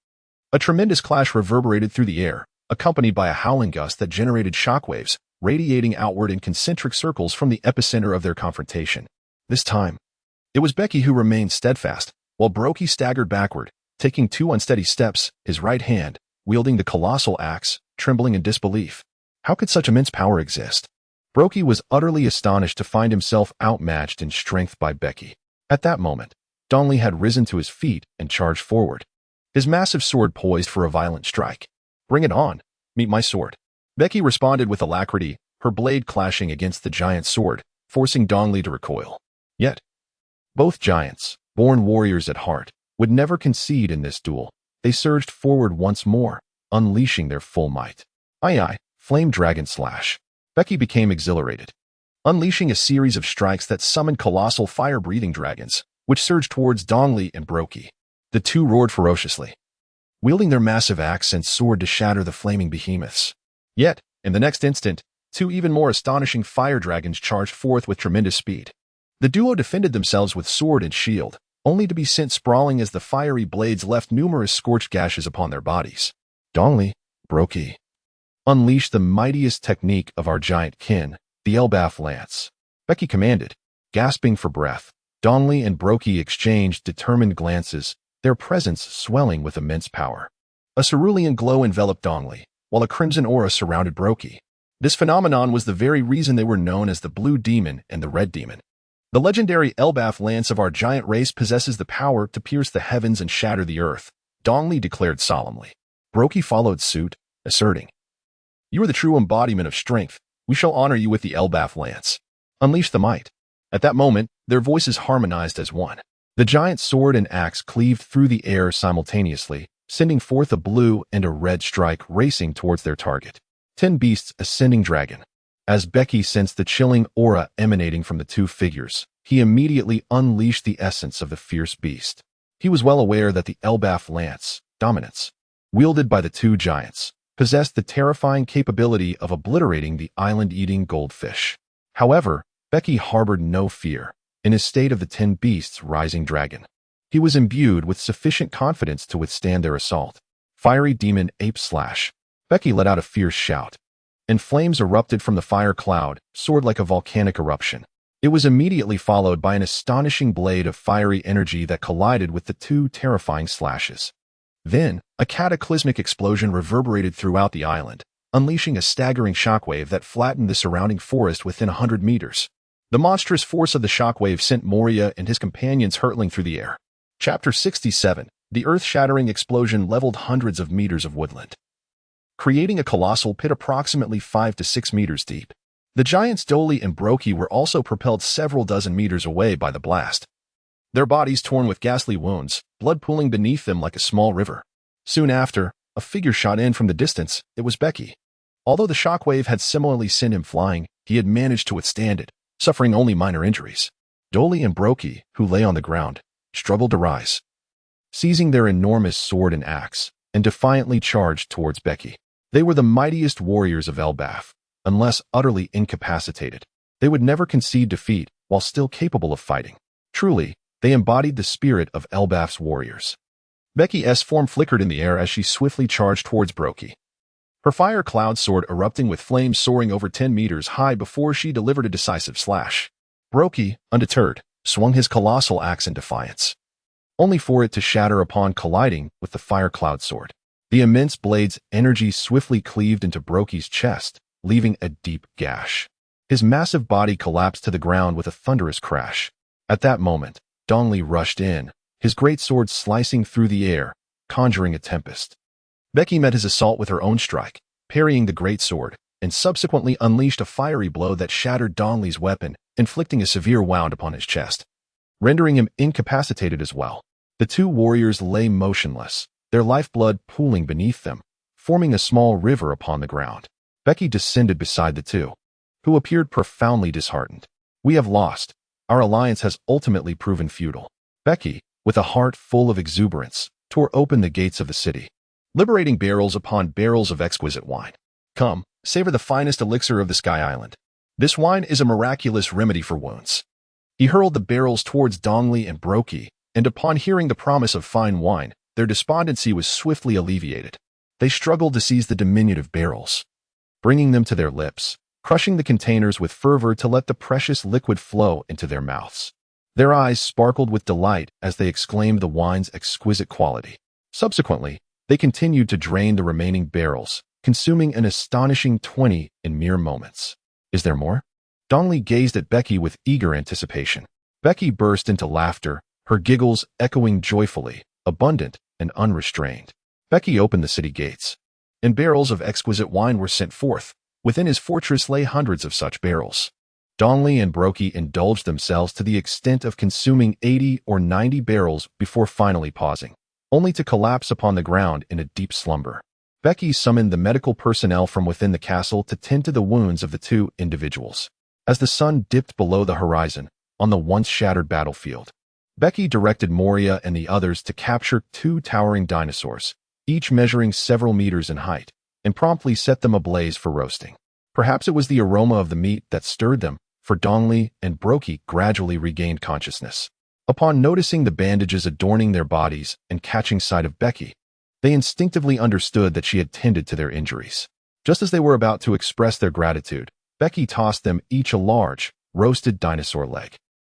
A tremendous clash reverberated through the air, accompanied by a howling gust that generated shockwaves, radiating outward in concentric circles from the epicenter of their confrontation. This time, it was Becky who remained steadfast, while Bege staggered backward, taking 2 unsteady steps, his right hand, wielding the colossal axe, trembling in disbelief. How could such immense power exist? Bege was utterly astonished to find himself outmatched in strength by Becky. At that moment, Dongley had risen to his feet and charged forward, his massive sword poised for a violent strike. Bring it on, meet my sword. Becky responded with alacrity, her blade clashing against the giant's sword, forcing Dongley to recoil. Yet, both giants, born warriors at heart, would never concede in this duel. They surged forward once more, unleashing their full might. Aye, flame dragon slash. Becky became exhilarated, unleashing a series of strikes that summoned colossal fire-breathing dragons, which surged towards Dongli and Brokey. The two roared ferociously, wielding their massive axe and sword to shatter the flaming behemoths. Yet, in the next instant, two even more astonishing fire dragons charged forth with tremendous speed. The duo defended themselves with sword and shield, only to be sent sprawling as the fiery blades left numerous scorched gashes upon their bodies. Dongli, Brokey, unleashed the mightiest technique of our giant kin, the Elbaf Lance. Becky commanded, gasping for breath. Dongli and Brokey exchanged determined glances, their presence swelling with immense power. A cerulean glow enveloped Dongli, while a crimson aura surrounded Brokey. This phenomenon was the very reason they were known as the Blue Demon and the Red Demon. The legendary Elbaf Lance of our giant race possesses the power to pierce the heavens and shatter the earth, Dongli declared solemnly. Brokey followed suit, asserting, "You are the true embodiment of strength. We shall honor you with the Elbaf Lance. Unleash the might." At that moment, their voices harmonized as one. The giant sword and axe cleaved through the air simultaneously, sending forth a blue and a red strike racing towards their target. 10 beasts ascending dragon. As Becky sensed the chilling aura emanating from the two figures, he immediately unleashed the essence of the fierce beast. He was well aware that the Elbaf Lance, dominance, wielded by the two giants, possessed the terrifying capability of obliterating the island-eating goldfish. However, Becky harbored no fear. In his state of the 10 beasts rising dragon, he was imbued with sufficient confidence to withstand their assault. Fiery demon ape slash. Becky let out a fierce shout, and flames erupted from the fire cloud, soared like a volcanic eruption. It was immediately followed by an astonishing blade of fiery energy that collided with the two terrifying slashes. Then, a cataclysmic explosion reverberated throughout the island, unleashing a staggering shockwave that flattened the surrounding forest within 100 meters. The monstrous force of the shockwave sent Moria and his companions hurtling through the air. Chapter 67. The earth-shattering explosion leveled hundreds of meters of woodland, creating a colossal pit approximately 5 to 6 meters deep. The giants Dongli and Brokey were also propelled several dozen meters away by the blast, their bodies torn with ghastly wounds, blood pooling beneath them like a small river. Soon after, a figure shot in from the distance. It was Becky. Although the shockwave had similarly sent him flying, he had managed to withstand it, suffering only minor injuries. Dongli and Brokey, who lay on the ground, struggled to rise, seizing their enormous sword and axe, and defiantly charged towards Becky. They were the mightiest warriors of Elbaf. Unless utterly incapacitated, they would never concede defeat while still capable of fighting. Truly, they embodied the spirit of Elbaf's warriors. Becky's form flickered in the air as she swiftly charged towards Brokey, her fire cloud sword erupting with flames soaring over 10 meters high before she delivered a decisive slash. Brokey, undeterred, swung his colossal axe in defiance, only for it to shatter upon colliding with the fire cloud sword. The immense blade's energy swiftly cleaved into Brokey's chest, leaving a deep gash. His massive body collapsed to the ground with a thunderous crash. At that moment, Dongli rushed in, his great sword slicing through the air, conjuring a tempest. Becky met his assault with her own strike, parrying the great sword, and subsequently unleashed a fiery blow that shattered Dongli's weapon, inflicting a severe wound upon his chest, rendering him incapacitated as well. The two warriors lay motionless, their lifeblood pooling beneath them, forming a small river upon the ground. Becky descended beside the two, who appeared profoundly disheartened. "We have lost. Our alliance has ultimately proven futile." Becky, with a heart full of exuberance, tore open the gates of the city, liberating barrels upon barrels of exquisite wine. "Come, savor the finest elixir of the Sky Island. This wine is a miraculous remedy for wounds." He hurled the barrels towards Dongli and Brokey, and upon hearing the promise of fine wine, their despondency was swiftly alleviated. They struggled to seize the diminutive barrels, bringing them to their lips, crushing the containers with fervor to let the precious liquid flow into their mouths. Their eyes sparkled with delight as they exclaimed the wine's exquisite quality. Subsequently, they continued to drain the remaining barrels, consuming an astonishing 20 in mere moments. "Is there more?" Dongli gazed at Becky with eager anticipation. Becky burst into laughter, her giggles echoing joyfully, abundant and unrestrained. Becky opened the city gates, and barrels of exquisite wine were sent forth. Within his fortress lay hundreds of such barrels. Dongli and Brokey indulged themselves to the extent of consuming 80 or 90 barrels before finally pausing, only to collapse upon the ground in a deep slumber. Becky summoned the medical personnel from within the castle to tend to the wounds of the two individuals. As the sun dipped below the horizon, on the once shattered battlefield, Becky directed Moria and the others to capture two towering dinosaurs, each measuring several meters in height, and promptly set them ablaze for roasting. Perhaps it was the aroma of the meat that stirred them, for Dongli and Brokey gradually regained consciousness. Upon noticing the bandages adorning their bodies and catching sight of Becky, they instinctively understood that she had tended to their injuries. Just as they were about to express their gratitude, Becky tossed them each a large, roasted dinosaur leg.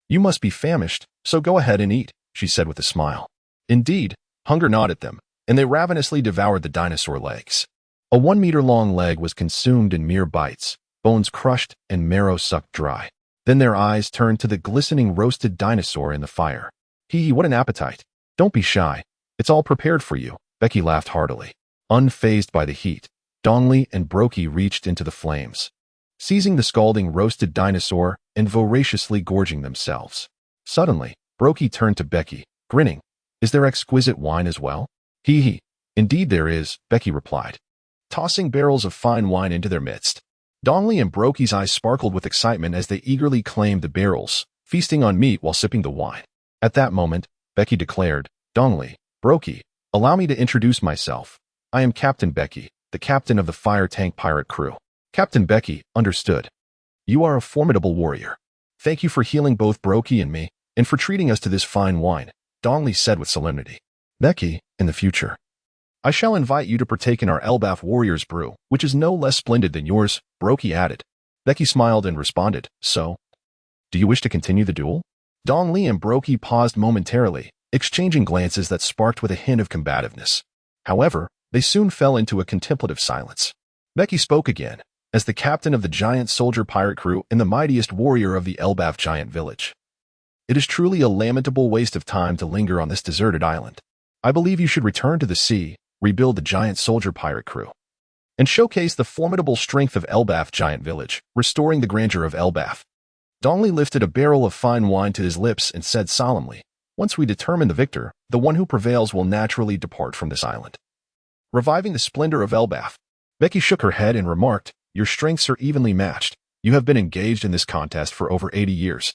"You must be famished, so go ahead and eat," she said with a smile. Indeed, hunger gnawed at them, and they ravenously devoured the dinosaur legs. A 1-meter-long leg was consumed in mere bites, bones crushed and marrow sucked dry. Then their eyes turned to the glistening roasted dinosaur in the fire. "Hee, what an appetite. Don't be shy. It's all prepared for you," Becky laughed heartily. Unfazed by the heat, Dongli and Brokey reached into the flames, seizing the scalding roasted dinosaur and voraciously gorging themselves. Suddenly, Brokey turned to Becky, grinning. "Is there exquisite wine as well?" "Hee. Indeed there is," Becky replied, tossing barrels of fine wine into their midst. Dongli and Brokey's eyes sparkled with excitement as they eagerly claimed the barrels, feasting on meat while sipping the wine. At that moment, Becky declared, "Dongli, Brokey, allow me to introduce myself. I am Captain Bege, the captain of the fire tank pirate crew." Captain Bege understood. "You are a formidable warrior. Thank you for healing both Brokey and me, and for treating us to this fine wine," Dongli said with solemnity. "Bege, in the future, I shall invite you to partake in our Elbaf Warriors brew, which is no less splendid than yours," Brokey added. Becky smiled and responded, "So, do you wish to continue the duel?" Dongli and Brokey paused momentarily, exchanging glances that sparked with a hint of combativeness. However, they soon fell into a contemplative silence. Becky spoke again, as the captain of the giant soldier pirate crew and the mightiest warrior of the Elbaf giant village. "It is truly a lamentable waste of time to linger on this deserted island. I believe you should return to the sea, rebuild the giant soldier pirate crew, and showcase the formidable strength of Elbaf giant village, restoring the grandeur of Elbaf." Dongli lifted a barrel of fine wine to his lips and said solemnly, "Once we determine the victor, the one who prevails will naturally depart from this island, reviving the splendor of Elbaf." Becky shook her head and remarked, "Your strengths are evenly matched. You have been engaged in this contest for over 80 years,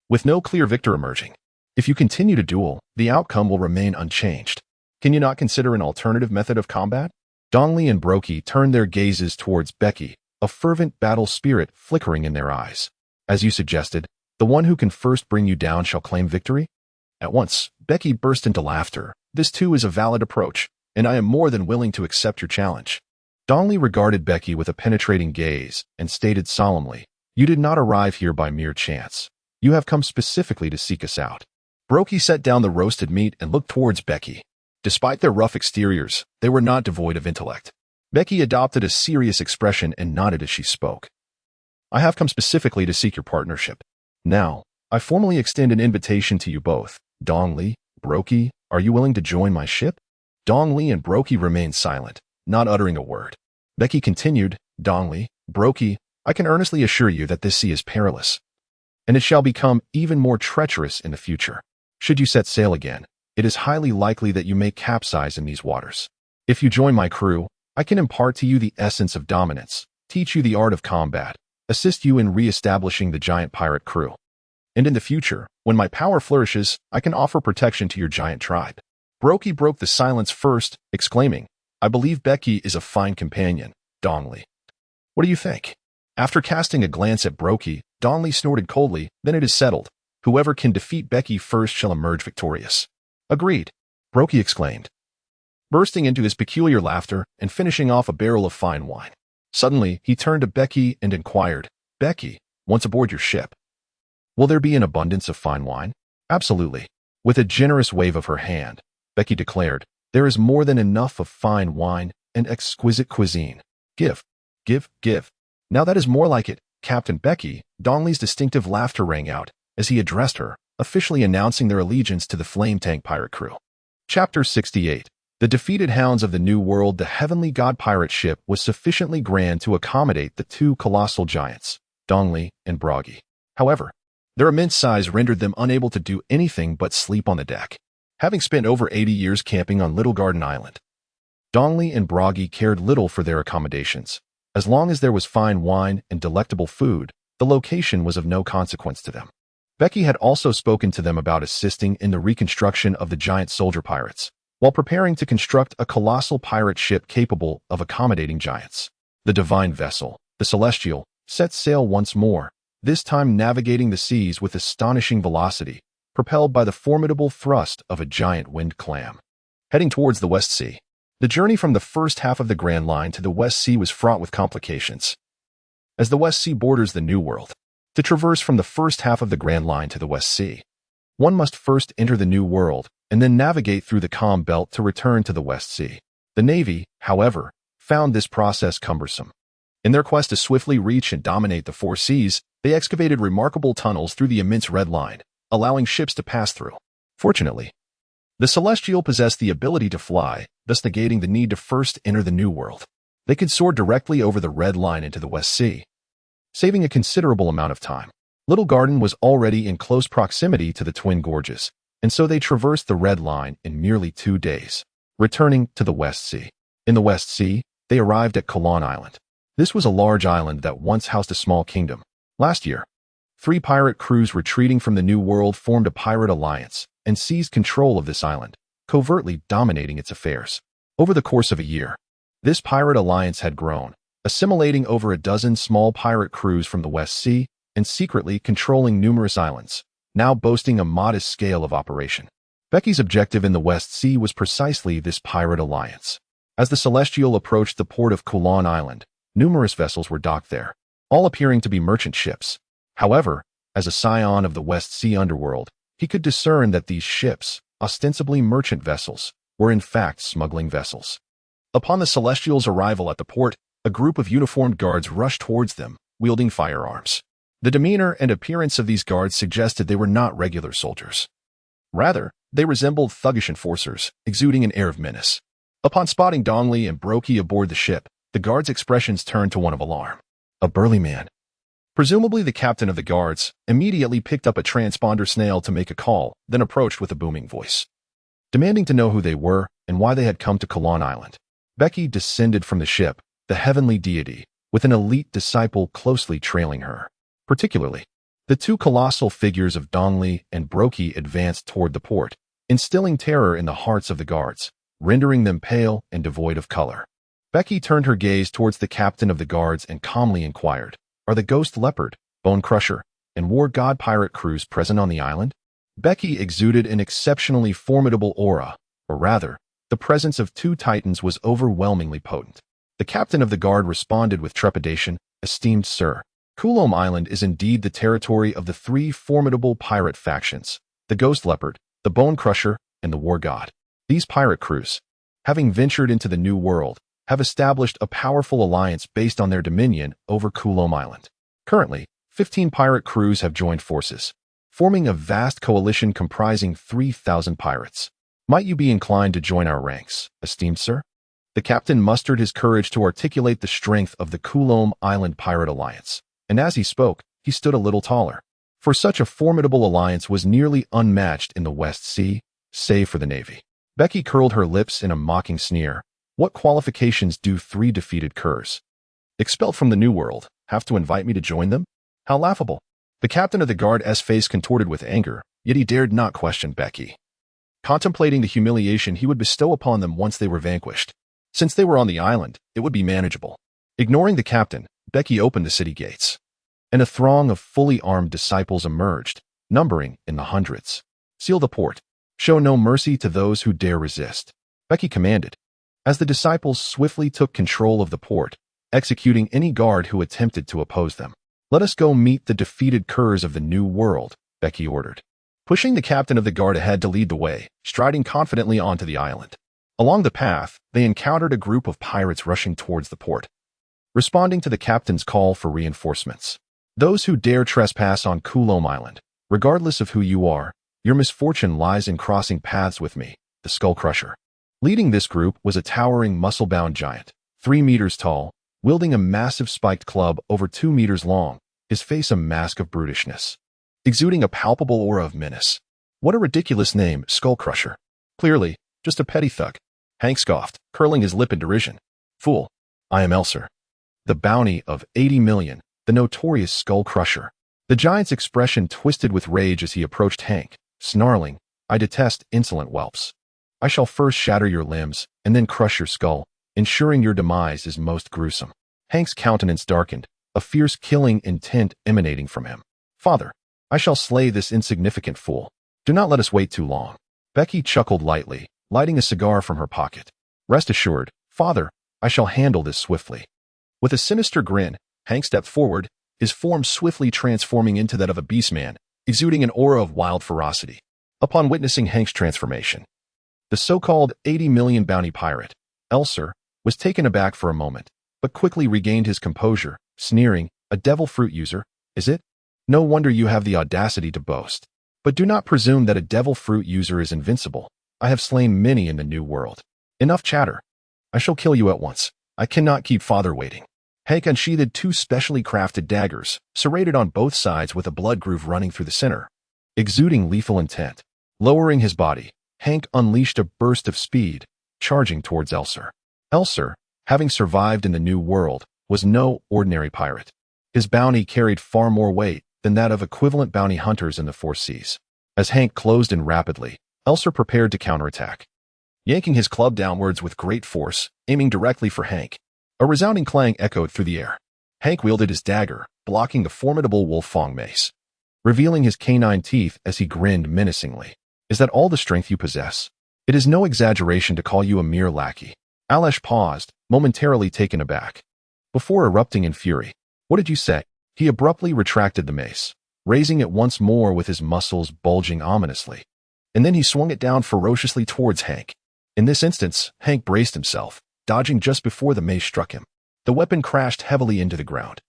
with no clear victor emerging. If you continue to duel, the outcome will remain unchanged. Can you not consider an alternative method of combat?" Dongli and Brokey turned their gazes towards Becky, a fervent battle spirit flickering in their eyes. "As you suggested, the one who can first bring you down shall claim victory?" At once, Becky burst into laughter. "This too is a valid approach, and I am more than willing to accept your challenge." Dongli regarded Becky with a penetrating gaze and stated solemnly, "You did not arrive here by mere chance. You have come specifically to seek us out." Brokey set down the roasted meat and looked towards Becky. Despite their rough exteriors, they were not devoid of intellect. Becky adopted a serious expression and nodded as she spoke. "I have come specifically to seek your partnership. Now, I formally extend an invitation to you both. Dongli, Brokey, are you willing to join my ship?" Dongli and Brokey remained silent, not uttering a word. Becky continued, "Dongli, Brokey, I can earnestly assure you that this sea is perilous, and it shall become even more treacherous in the future. Should you set sail again, it is highly likely that you may capsize in these waters. If you join my crew, I can impart to you the essence of dominance, teach you the art of combat, assist you in re-establishing the giant pirate crew. And in the future, when my power flourishes, I can offer protection to your giant tribe." Brokey broke the silence first, exclaiming, "I believe Becky is a fine companion, Dongli. What do you think?" After casting a glance at Brokey, Dongli snorted coldly, "Then it is settled. Whoever can defeat Becky first shall emerge victorious." "Agreed," Brokey exclaimed, bursting into his peculiar laughter and finishing off a barrel of fine wine. Suddenly, he turned to Becky and inquired, "Becky, once aboard your ship, will there be an abundance of fine wine?" "Absolutely." With a generous wave of her hand, Becky declared, "There is more than enough of fine wine and exquisite cuisine. Give, give, give." "Now that is more like it, Captain Bege." Dongli's distinctive laughter rang out as he addressed her, officially announcing their allegiance to the flame tank pirate crew. Chapter 68. The defeated hounds of the New World. The heavenly god pirate ship was sufficiently grand to accommodate the two colossal giants, Dongli, and Bragi. However, their immense size rendered them unable to do anything but sleep on the deck. Having spent over 80 years camping on Little Garden Island, Dongli and Bragi cared little for their accommodations. As long as there was fine wine and delectable food, the location was of no consequence to them. Becky had also spoken to them about assisting in the reconstruction of the giant soldier pirates, while preparing to construct a colossal pirate ship capable of accommodating giants. The divine vessel, the Celestial, set sail once more, this time navigating the seas with astonishing velocity, propelled by the formidable thrust of a giant wind clam. Heading towards the West Sea. The journey from the first half of the Grand Line to the West Sea was fraught with complications. As the West Sea borders the New World, to traverse from the first half of the Grand Line to the West Sea, one must first enter the New World and then navigate through the calm belt to return to the West Sea. The Navy, however, found this process cumbersome. In their quest to swiftly reach and dominate the four seas, they excavated remarkable tunnels through the immense Red Line, allowing ships to pass through. Fortunately, the Celestial possessed the ability to fly, thus negating the need to first enter the New World. They could soar directly over the Red Line into the West Sea, saving a considerable amount of time. Little Garden was already in close proximity to the Twin Gorges, and so they traversed the Red Line in merely 2 days, returning to the West Sea. In the West Sea, they arrived at Capone Island. This was a large island that once housed a small kingdom. Last year, 3 pirate crews retreating from the New World formed a pirate alliance and seized control of this island, covertly dominating its affairs. Over the course of a year, this pirate alliance had grown, assimilating over a dozen small pirate crews from the West Sea and secretly controlling numerous islands, now boasting a modest scale of operation. Becky's objective in the West Sea was precisely this pirate alliance. As the Celestial approached the port of Capone Island, numerous vessels were docked there, all appearing to be merchant ships. However, as a scion of the West Sea underworld, he could discern that these ships, ostensibly merchant vessels, were in fact smuggling vessels. Upon the Celestial's arrival at the port, a group of uniformed guards rushed towards them, wielding firearms. The demeanor and appearance of these guards suggested they were not regular soldiers. Rather, they resembled thuggish enforcers, exuding an air of menace. Upon spotting Dongli and Bragi aboard the ship, the guards' expressions turned to one of alarm. A burly man, presumably the captain of the guards, immediately picked up a transponder snail to make a call, then approached with a booming voice, demanding to know who they were and why they had come to Capone Island. Becky descended from the ship, the heavenly deity, with an elite disciple closely trailing her. Particularly, the 2 colossal figures of Dongli and Bragi advanced toward the port, instilling terror in the hearts of the guards, rendering them pale and devoid of color. Becky turned her gaze towards the captain of the guards and calmly inquired, "Are the Ghost Leopard, Bone Crusher, and War God pirate crews present on the island?" Becky exuded an exceptionally formidable aura, or rather, the presence of 2 titans was overwhelmingly potent. The captain of the guard responded with trepidation, "Esteemed sir, Capone Island is indeed the territory of the 3 formidable pirate factions, the Ghost Leopard, the Bone Crusher, and the War God. These pirate crews, having ventured into the New World, have established a powerful alliance based on their dominion over Capone Island. Currently, 15 pirate crews have joined forces, forming a vast coalition comprising 3,000 pirates. Might you be inclined to join our ranks, esteemed sir?" The captain mustered his courage to articulate the strength of the Capone Island Pirate Alliance, and as he spoke, he stood a little taller. For such a formidable alliance was nearly unmatched in the West Sea, save for the Navy. Becky curled her lips in a mocking sneer. What qualifications do 3 defeated curs, expelled from the New World, have to invite me to join them? How laughable. The captain of the guard's face contorted with anger, yet he dared not question Becky, contemplating the humiliation he would bestow upon them once they were vanquished. Since they were on the island, it would be manageable. Ignoring the captain, Becky opened the city gates, and a throng of fully armed disciples emerged, numbering in the hundreds. "Seal the port. Show no mercy to those who dare resist," Becky commanded, as the disciples swiftly took control of the port, executing any guard who attempted to oppose them. "Let us go meet the defeated curs of the New World," Becky ordered, pushing the captain of the guard ahead to lead the way, striding confidently onto the island. Along the path, they encountered a group of pirates rushing towards the port, responding to the captain's call for reinforcements. "Those who dare trespass on Capone Island, regardless of who you are, your misfortune lies in crossing paths with me, the Skull Crusher." Leading this group was a towering muscle-bound giant, 3 meters tall, wielding a massive spiked club over 2 meters long, his face a mask of brutishness, exuding a palpable aura of menace. What a ridiculous name, Skull Crusher. Clearly, just a petty thug. Hank scoffed, curling his lip in derision. Fool, I am Elser. The bounty of 80 million, the notorious Skull Crusher. The giant's expression twisted with rage as he approached Hank, snarling, I detest insolent whelps. I shall first shatter your limbs, and then crush your skull, ensuring your demise is most gruesome. Hank's countenance darkened, a fierce killing intent emanating from him. Father, I shall slay this insignificant fool. Do not let us wait too long. Becky chuckled lightly, lighting a cigar from her pocket. Rest assured, Father, I shall handle this swiftly. With a sinister grin, Hank stepped forward, his form swiftly transforming into that of a beastman, exuding an aura of wild ferocity. Upon witnessing Hank's transformation, the so-called 80 million bounty pirate, Elser, was taken aback for a moment, but quickly regained his composure, sneering, a devil fruit user, is it? No wonder you have the audacity to boast. But do not presume that a devil fruit user is invincible. I have slain many in the new world. Enough chatter. I shall kill you at once. I cannot keep Father waiting. Hank unsheathed two specially crafted daggers, serrated on both sides with a blood groove running through the center. Exuding lethal intent. Lowering his body, Hank unleashed a burst of speed, charging towards Elser. Elser, having survived in the new world, was no ordinary pirate. His bounty carried far more weight than that of equivalent bounty hunters in the Four Seas. As Hank closed in rapidly, Elser prepared to counterattack. Yanking his club downwards with great force, aiming directly for Hank. A resounding clang echoed through the air. Hank wielded his dagger, blocking the formidable Wolf-Fong mace, revealing his canine teeth as he grinned menacingly. Is that all the strength you possess? It is no exaggeration to call you a mere lackey. Alesh paused, momentarily taken aback. Before erupting in fury, what did you say? He abruptly retracted the mace, raising it once more with his muscles bulging ominously. And then he swung it down ferociously towards Hank. In this instance, Hank braced himself, dodging just before the mace struck him. The weapon crashed heavily into the ground,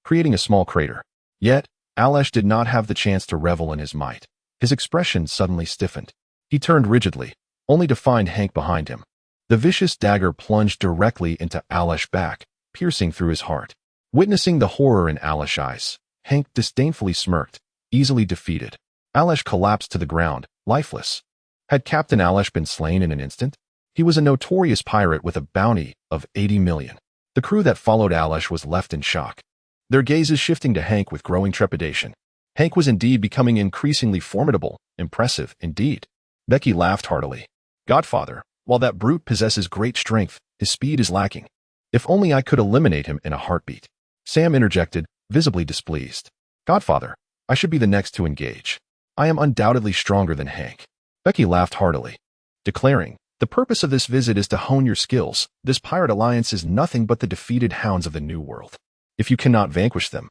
creating a small crater. Yet, Alesh did not have the chance to revel in his might. His expression suddenly stiffened. He turned rigidly, only to find Hank behind him. The vicious dagger plunged directly into Alesh's back, piercing through his heart. Witnessing the horror in Alesh's eyes, Hank disdainfully smirked, easily defeated. Alesh collapsed to the ground, lifeless. Had Captain Alesh been slain in an instant? He was a notorious pirate with a bounty of 80 million. The crew that followed Alesh was left in shock, their gazes shifting to Hank with growing trepidation. Hank was indeed becoming increasingly formidable, impressive indeed. Becky laughed heartily. Godfather, while that brute possesses great strength, his speed is lacking. If only I could eliminate him in a heartbeat. Sam interjected, visibly displeased. Godfather, I should be the next to engage. I am undoubtedly stronger than Hank. Becky laughed heartily, declaring, the purpose of this visit is to hone your skills. This pirate alliance is nothing but the defeated hounds of the New World. If you cannot vanquish them,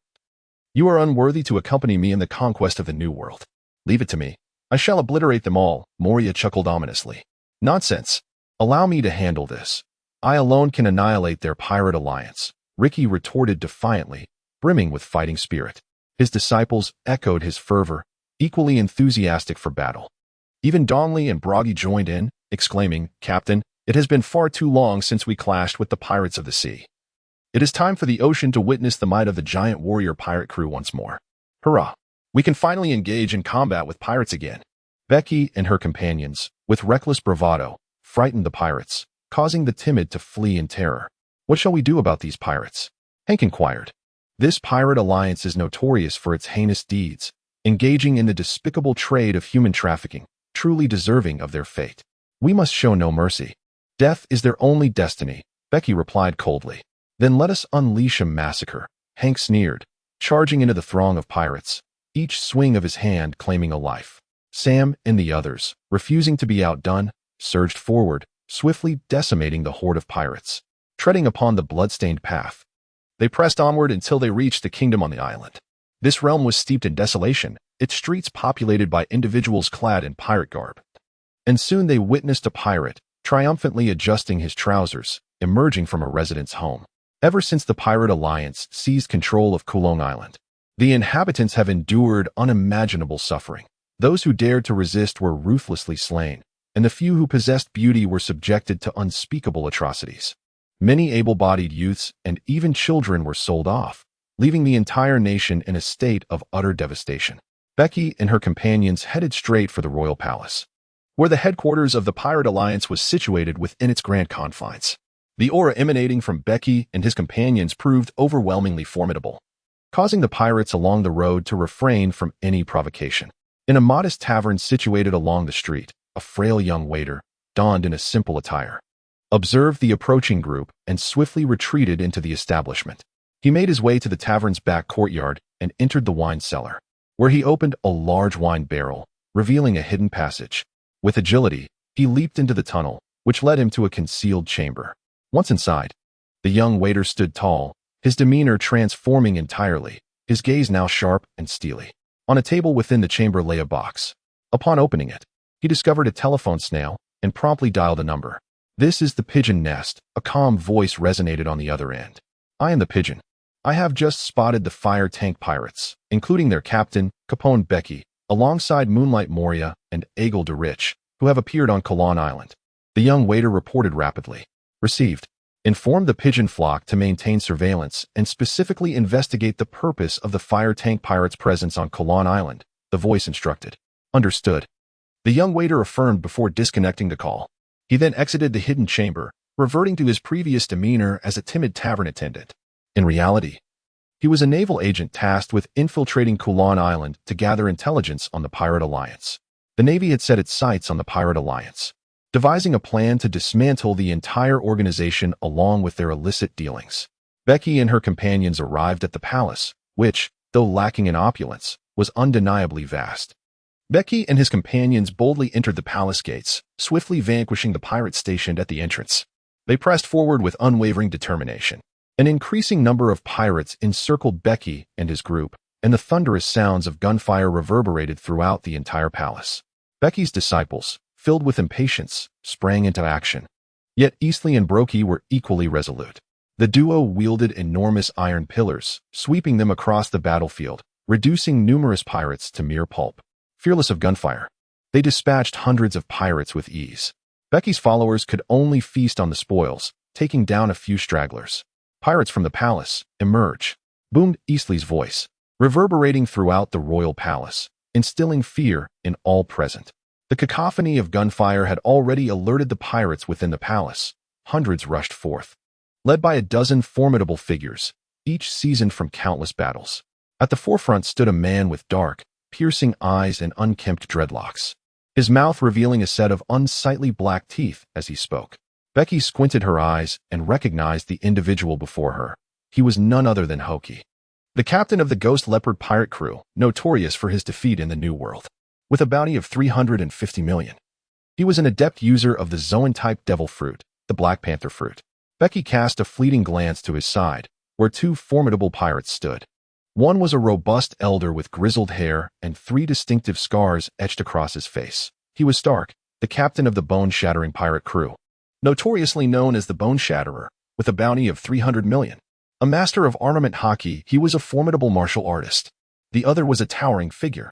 you are unworthy to accompany me in the conquest of the New World. Leave it to me. I shall obliterate them all, Moria chuckled ominously. Nonsense. Allow me to handle this. I alone can annihilate their pirate alliance, Ricky retorted defiantly, brimming with fighting spirit. His disciples echoed his fervor, equally enthusiastic for battle. Even Donley and Broggy joined in, exclaiming, Captain, it has been far too long since we clashed with the pirates of the sea. It is time for the ocean to witness the might of the giant warrior pirate crew once more. Hurrah! We can finally engage in combat with pirates again. Becky and her companions, with reckless bravado, frightened the pirates, causing the timid to flee in terror. What shall we do about these pirates? Hank inquired. This pirate alliance is notorious for its heinous deeds, engaging in the despicable trade of human trafficking, truly deserving of their fate. We must show no mercy. Death is their only destiny, Becky replied coldly. Then let us unleash a massacre, Hank sneered, charging into the throng of pirates, each swing of his hand claiming a life. Sam and the others, refusing to be outdone, surged forward, swiftly decimating the horde of pirates. Treading upon the blood-stained path, they pressed onward until they reached the kingdom on the island. This realm was steeped in desolation, its streets populated by individuals clad in pirate garb. And soon they witnessed a pirate, triumphantly adjusting his trousers, emerging from a resident's home. Ever since the pirate alliance seized control of Kulong Island, the inhabitants have endured unimaginable suffering. Those who dared to resist were ruthlessly slain, and the few who possessed beauty were subjected to unspeakable atrocities. Many able-bodied youths and even children were sold off, leaving the entire nation in a state of utter devastation. Becky and her companions headed straight for the royal palace, where the headquarters of the Pirate Alliance was situated within its grand confines. The aura emanating from Becky and his companions proved overwhelmingly formidable, causing the pirates along the road to refrain from any provocation. In a modest tavern situated along the street, a frail young waiter, donned in a simple attire, observed the approaching group and swiftly retreated into the establishment. He made his way to the tavern's back courtyard and entered the wine cellar, where he opened a large wine barrel, revealing a hidden passage. With agility, he leaped into the tunnel, which led him to a concealed chamber. Once inside, the young waiter stood tall, his demeanor transforming entirely, his gaze now sharp and steely. On a table within the chamber lay a box. Upon opening it, he discovered a telephone snail and promptly dialed a number. "This is the Pigeon Nest," a calm voice resonated on the other end. "I am the Pigeon. I have just spotted the fire tank pirates, including their captain, Capone Bege, alongside Moonlight Moria and Aigul de Rich, who have appeared on Caponebeque Island." The young waiter reported rapidly. "Received. Inform the pigeon flock to maintain surveillance and specifically investigate the purpose of the fire tank pirates' presence on Caponebeque Island," the voice instructed. "Understood." The young waiter affirmed before disconnecting the call. He then exited the hidden chamber, reverting to his previous demeanor as a timid tavern attendant. In reality, he was a naval agent tasked with infiltrating Caponebeque Island to gather intelligence on the Pirate Alliance. The Navy had set its sights on the Pirate Alliance, devising a plan to dismantle the entire organization along with their illicit dealings. Becky and her companions arrived at the palace, which, though lacking in opulence, was undeniably vast. Becky and his companions boldly entered the palace gates, swiftly vanquishing the pirates stationed at the entrance. They pressed forward with unwavering determination. An increasing number of pirates encircled Becky and his group, and the thunderous sounds of gunfire reverberated throughout the entire palace. Becky's disciples, filled with impatience, sprang into action. Yet Eastleigh and Brokey were equally resolute. The duo wielded enormous iron pillars, sweeping them across the battlefield, reducing numerous pirates to mere pulp. Fearless of gunfire, they dispatched hundreds of pirates with ease. Becky's followers could only feast on the spoils, taking down a few stragglers. "Pirates from the palace, emerge," boomed Eastleigh's voice, reverberating throughout the royal palace, instilling fear in all present. The cacophony of gunfire had already alerted the pirates within the palace. Hundreds rushed forth, led by a dozen formidable figures, each seasoned from countless battles. At the forefront stood a man with dark, piercing eyes and unkempt dreadlocks, his mouth revealing a set of unsightly black teeth as he spoke. Becky squinted her eyes and recognized the individual before her. He was none other than Hoki, the captain of the Ghost Leopard pirate crew, notorious for his defeat in the New World, with a bounty of 350 million. He was an adept user of the Zoan-type devil fruit, the Black Panther fruit. Becky cast a fleeting glance to his side, where two formidable pirates stood. One was a robust elder with grizzled hair and 3 distinctive scars etched across his face. He was Stark, the captain of the bone-shattering pirate crew, notoriously known as the Bone Shatterer, with a bounty of 300 million. A master of armament hockey, he was a formidable martial artist. The other was a towering figure,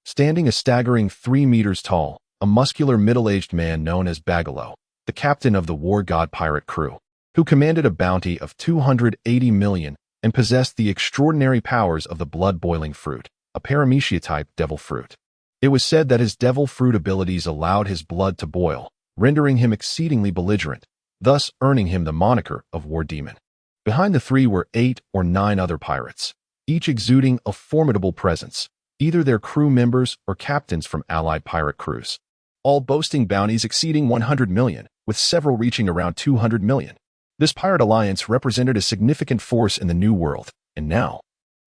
standing a staggering 3 meters tall, a muscular middle-aged man known as Bagalo, the captain of the War God pirate crew, who commanded a bounty of 280 million and possessed the extraordinary powers of the blood-boiling fruit, a paramecia-type devil fruit. It was said that his devil fruit abilities allowed his blood to boil, rendering him exceedingly belligerent, thus earning him the moniker of War Demon. Behind the 3 were 8 or 9 other pirates, each exuding a formidable presence, either their crew members or captains from allied pirate crews, all boasting bounties exceeding 100 million, with several reaching around 200 million. This pirate alliance represented a significant force in the New World, and now,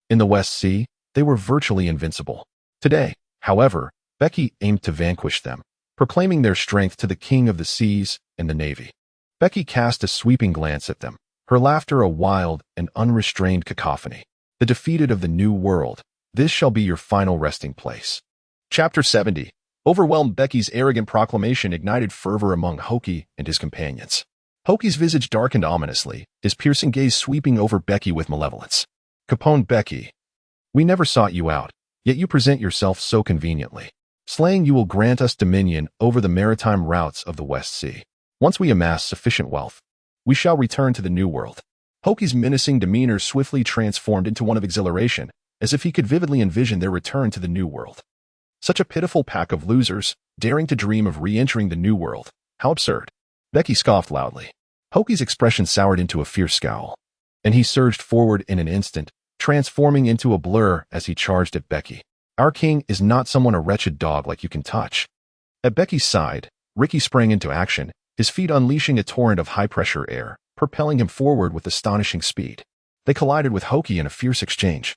in the West Sea, they were virtually invincible. Today, however, Becky aimed to vanquish them, proclaiming their strength to the King of the Seas and the Navy. Becky cast a sweeping glance at them, her laughter a wild and unrestrained cacophony. "The defeated of the New World, this shall be your final resting place." Chapter 70. Overwhelmed. Becky's arrogant proclamation ignited fervor among Hoki and his companions. Hoki's visage darkened ominously, his piercing gaze sweeping over Becky with malevolence. "Caponebeque, we never sought you out, yet you present yourself so conveniently. Slaying you will grant us dominion over the maritime routes of the West Sea. Once we amass sufficient wealth, we shall return to the New World." Hoki's menacing demeanor swiftly transformed into one of exhilaration, as if he could vividly envision their return to the New World. Such a pitiful pack of losers, daring to dream of re-entering the New World. How absurd. Becky scoffed loudly. Hoki's expression soured into a fierce scowl, and he surged forward in an instant, transforming into a blur as he charged at Becky. Our king is not someone a wretched dog like you can touch. At Becky's side, Ricky sprang into action, his feet unleashing a torrent of high-pressure air, propelling him forward with astonishing speed. They collided with Hoki in a fierce exchange,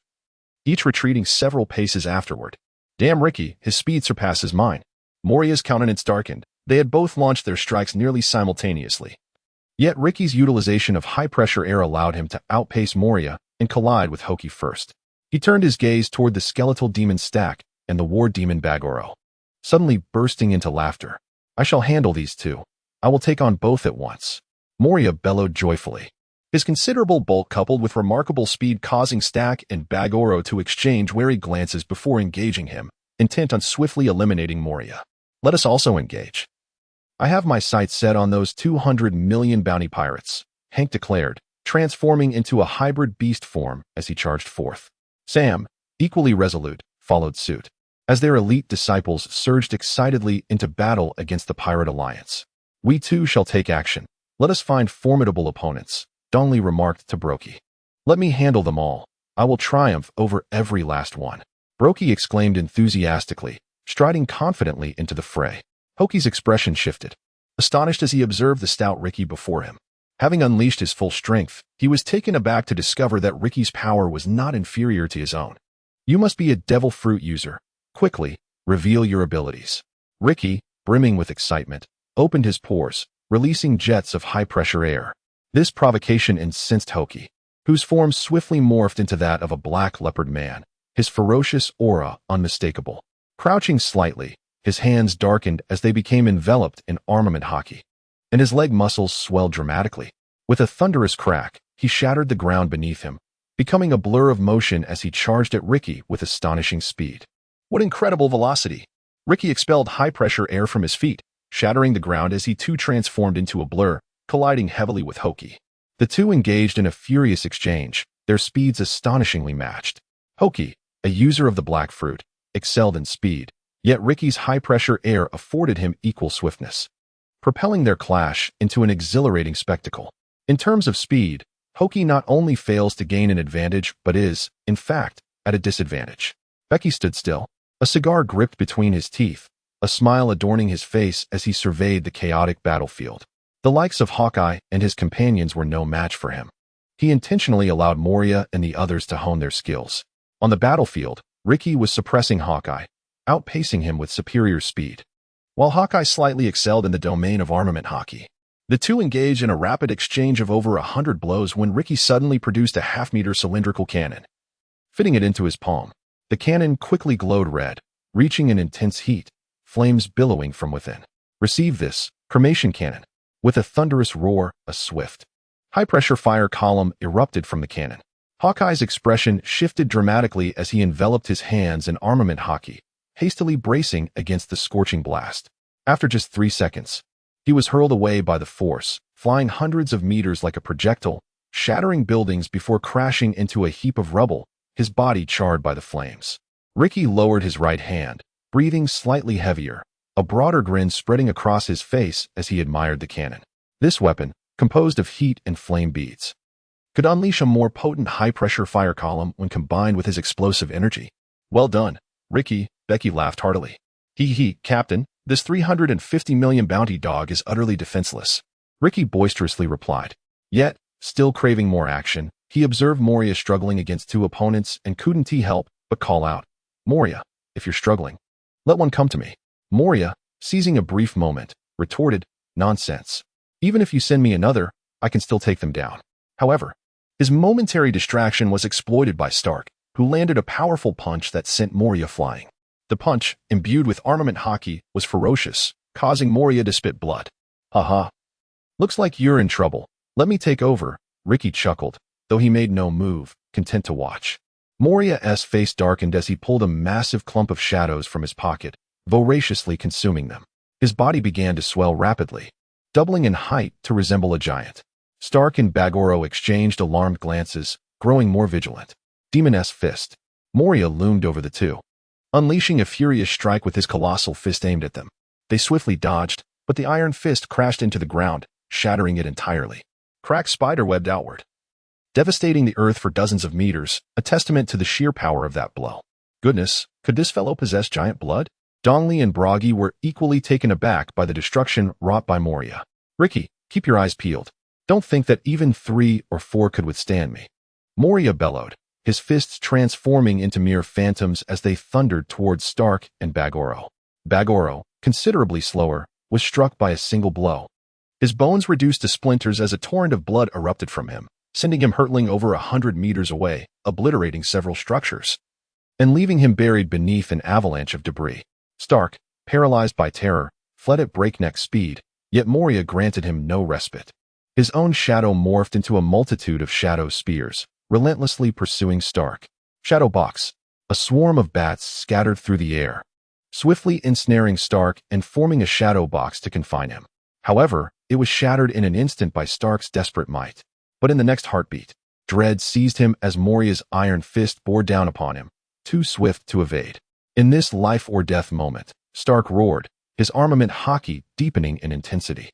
each retreating several paces afterward. Damn, Ricky, his speed surpasses mine. Moria's countenance darkened. They had both launched their strikes nearly simultaneously. Yet Ricky's utilization of high-pressure air allowed him to outpace Moria and collide with Hoki first. He turned his gaze toward the skeletal demon Stack and the war demon Bagoro, suddenly bursting into laughter. I shall handle these two. I will take on both at once. Moria bellowed joyfully, his considerable bulk coupled with remarkable speed causing Stack and Bagoro to exchange wary glances before engaging him, intent on swiftly eliminating Moria. Let us also engage. I have my sights set on those 200 million bounty pirates, Hank declared, transforming into a hybrid beast form as he charged forth. Sam, equally resolute, followed suit, as their elite disciples surged excitedly into battle against the pirate alliance. We too shall take action. Let us find formidable opponents, Donnelly remarked to Brokey. Let me handle them all. I will triumph over every last one. Brokey exclaimed enthusiastically, striding confidently into the fray. Hoki's expression shifted, astonished as he observed the stout Ricky before him. Having unleashed his full strength, he was taken aback to discover that Ricky's power was not inferior to his own. You must be a devil fruit user. Quickly, reveal your abilities. Ricky, brimming with excitement, opened his pores, releasing jets of high-pressure air. This provocation incensed Hoki, whose form swiftly morphed into that of a black leopard man, his ferocious aura unmistakable. Crouching slightly, his hands darkened as they became enveloped in armament hockey, and his leg muscles swelled dramatically. With a thunderous crack, he shattered the ground beneath him, becoming a blur of motion as he charged at Ricky with astonishing speed. What incredible velocity! Ricky expelled high-pressure air from his feet, shattering the ground as he too transformed into a blur, colliding heavily with Hoki. The two engaged in a furious exchange, their speeds astonishingly matched. Hoki, a user of the black fruit, excelled in speed, yet Ricky's high-pressure air afforded him equal swiftness, propelling their clash into an exhilarating spectacle. In terms of speed, Hoki not only fails to gain an advantage but is, in fact, at a disadvantage. Becky stood still, a cigar gripped between his teeth, a smile adorning his face as he surveyed the chaotic battlefield. The likes of Hawkeye and his companions were no match for him. He intentionally allowed Moria and the others to hone their skills. On the battlefield, Ricky was suppressing Hawkeye, outpacing him with superior speed, while Hawkeye slightly excelled in the domain of armament hockey. The two engaged in a rapid exchange of over 100 blows when Ricky suddenly produced a half-meter cylindrical cannon, fitting it into his palm. The cannon quickly glowed red, reaching an intense heat, flames billowing from within. Receive this, cremation cannon. With a thunderous roar, a swift, high-pressure fire column erupted from the cannon. Hawkeye's expression shifted dramatically as he enveloped his hands in armament hockey, hastily bracing against the scorching blast. After just 3 seconds, he was hurled away by the force, flying hundreds of meters like a projectile, shattering buildings before crashing into a heap of rubble, his body charred by the flames. Ricky lowered his right hand, breathing slightly heavier, a broader grin spreading across his face as he admired the cannon. This weapon, composed of heat and flame beads, could unleash a more potent high-pressure fire column when combined with his explosive energy. Well done, Ricky, Becky laughed heartily. He, Captain, this 350 million bounty dog is utterly defenseless. Ricky boisterously replied. Yet, still craving more action, he observed Moria struggling against two opponents and couldn't he help but call out, Moria, if you're struggling, let one come to me. Moria, seizing a brief moment, retorted, nonsense. Even if you send me another, I can still take them down. However, his momentary distraction was exploited by Stark, who landed a powerful punch that sent Moria flying. The punch, imbued with armament hockey, was ferocious, causing Moria to spit blood. Haha. Looks like you're in trouble. Let me take over, Ricky chuckled, though he made no move, content to watch. Moria's face darkened as he pulled a massive clump of shadows from his pocket, voraciously consuming them. His body began to swell rapidly, doubling in height to resemble a giant. Stark and Bagoro exchanged alarmed glances, growing more vigilant. Demoness fist. Moria loomed over the two, unleashing a furious strike with his colossal fist aimed at them. They swiftly dodged, but the iron fist crashed into the ground, shattering it entirely. Cracks spiderwebbed outward, devastating the earth for dozens of meters, a testament to the sheer power of that blow. Goodness, could this fellow possess giant blood? Dongli and Bragi were equally taken aback by the destruction wrought by Moria. Ricky, keep your eyes peeled. Don't think that even 3 or 4 could withstand me. Moria bellowed, his fists transforming into mere phantoms as they thundered towards Stark and Bagoro. Bagoro, considerably slower, was struck by a single blow. His bones reduced to splinters as a torrent of blood erupted from him, sending him hurtling over 100 meters away, obliterating several structures, and leaving him buried beneath an avalanche of debris. Stark, paralyzed by terror, fled at breakneck speed, yet Moria granted him no respite. His own shadow morphed into a multitude of shadow spears, relentlessly pursuing Stark. Shadow box. A swarm of bats scattered through the air, swiftly ensnaring Stark and forming a shadow box to confine him. However, it was shattered in an instant by Stark's desperate might. But in the next heartbeat, dread seized him as Moria's iron fist bore down upon him, too swift to evade. In this life-or-death moment, Stark roared, his armament hockey deepening in intensity.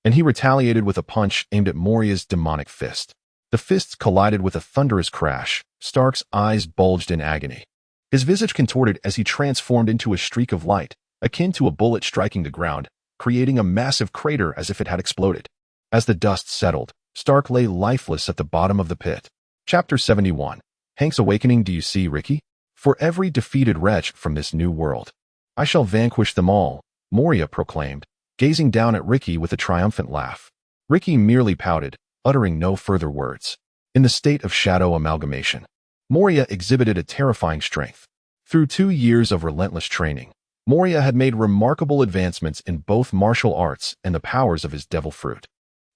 And he retaliated with a punch aimed at Moria's demonic fist. The fists collided with a thunderous crash. Stark's eyes bulged in agony. His visage contorted as he transformed into a streak of light, akin to a bullet striking the ground, creating a massive crater as if it had exploded. As the dust settled, Stark lay lifeless at the bottom of the pit. Chapter 71. Hank's Awakening. Do you see, Ricky? For every defeated wretch from this new world, I shall vanquish them all, Moria proclaimed, gazing down at Ricky with a triumphant laugh. Ricky merely pouted, uttering no further words. In the state of shadow amalgamation, Moria exhibited a terrifying strength. Through 2 years of relentless training, Moria had made remarkable advancements in both martial arts and the powers of his devil fruit.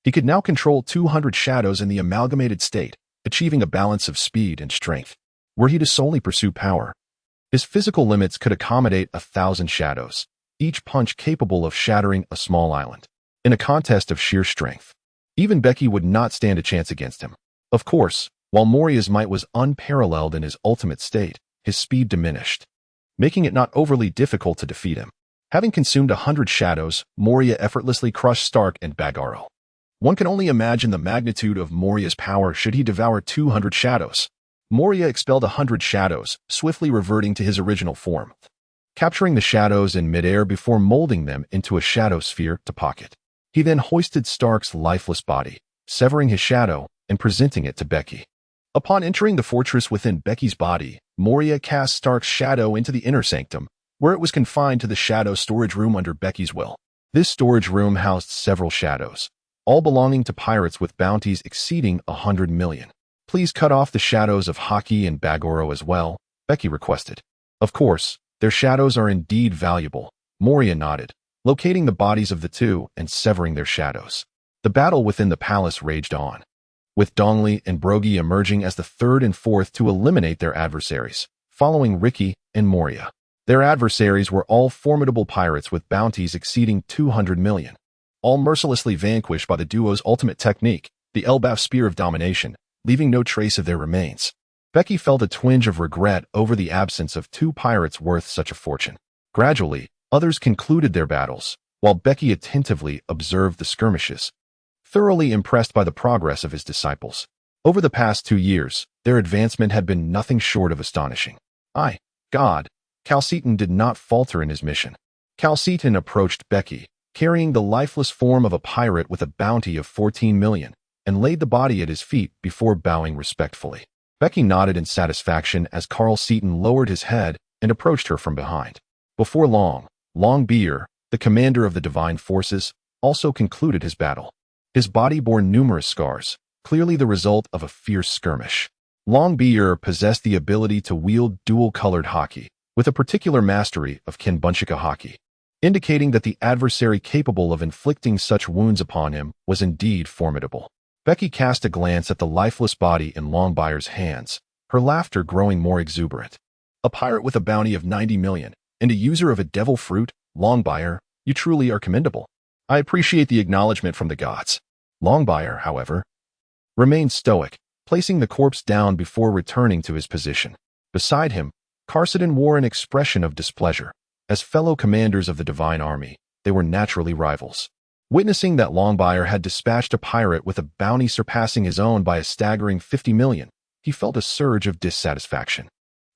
He could now control 200 shadows in the amalgamated state, achieving a balance of speed and strength. Were he to solely pursue power, his physical limits could accommodate 1,000 shadows, each punch capable of shattering a small island. In a contest of sheer strength, even Becky would not stand a chance against him. Of course, while Moria's might was unparalleled in his ultimate state, his speed diminished, making it not overly difficult to defeat him. Having consumed 100 shadows, Moria effortlessly crushed Stark and Bagoro. One can only imagine the magnitude of Moria's power should he devour 200 shadows. Moria expelled 100 shadows, swiftly reverting to his original form, capturing the shadows in midair before molding them into a shadow sphere to pocket. He then hoisted Stark's lifeless body, severing his shadow and presenting it to Becky. Upon entering the fortress within Becky's body, Moria cast Stark's shadow into the inner sanctum, where it was confined to the shadow storage room under Becky's will. This storage room housed several shadows, all belonging to pirates with bounties exceeding 100 million. Please cut off the shadows of Haki and Bagoro as well, Becky requested. Of course, their shadows are indeed valuable, Moria nodded, locating the bodies of the two and severing their shadows. The battle within the palace raged on, with Dongli and Broggy emerging as the third and fourth to eliminate their adversaries, following Ricky and Moria. Their adversaries were all formidable pirates with bounties exceeding 200 million, all mercilessly vanquished by the duo's ultimate technique, the Elbaf Spear of Domination, leaving no trace of their remains. Becky felt a twinge of regret over the absence of 2 pirates worth such a fortune. Gradually, others concluded their battles, while Becky attentively observed the skirmishes, thoroughly impressed by the progress of his disciples. Over the past 2 years, their advancement had been nothing short of astonishing. God, Calcetin did not falter in his mission. Calcetin approached Becky, carrying the lifeless form of a pirate with a bounty of 14 million, and laid the body at his feet before bowing respectfully. Becky nodded in satisfaction as Carl Seaton lowered his head and approached her from behind. Before long, Longbeard, the commander of the Divine Forces, also concluded his battle. His body bore numerous scars, clearly the result of a fierce skirmish. Longbeard possessed the ability to wield dual-colored haki, with a particular mastery of Kinbunchika haki, indicating that the adversary capable of inflicting such wounds upon him was indeed formidable. Becky cast a glance at the lifeless body in Longbeard's hands, her laughter growing more exuberant. A pirate with a bounty of 90 million, and a user of a devil fruit, Longbeard, you truly are commendable. I appreciate the acknowledgement from the gods. Longbeard, however, remained stoic, placing the corpse down before returning to his position. Beside him, Carcidon wore an expression of displeasure. As fellow commanders of the Divine Army, they were naturally rivals. Witnessing that Longbyre had dispatched a pirate with a bounty surpassing his own by a staggering 50 million, he felt a surge of dissatisfaction.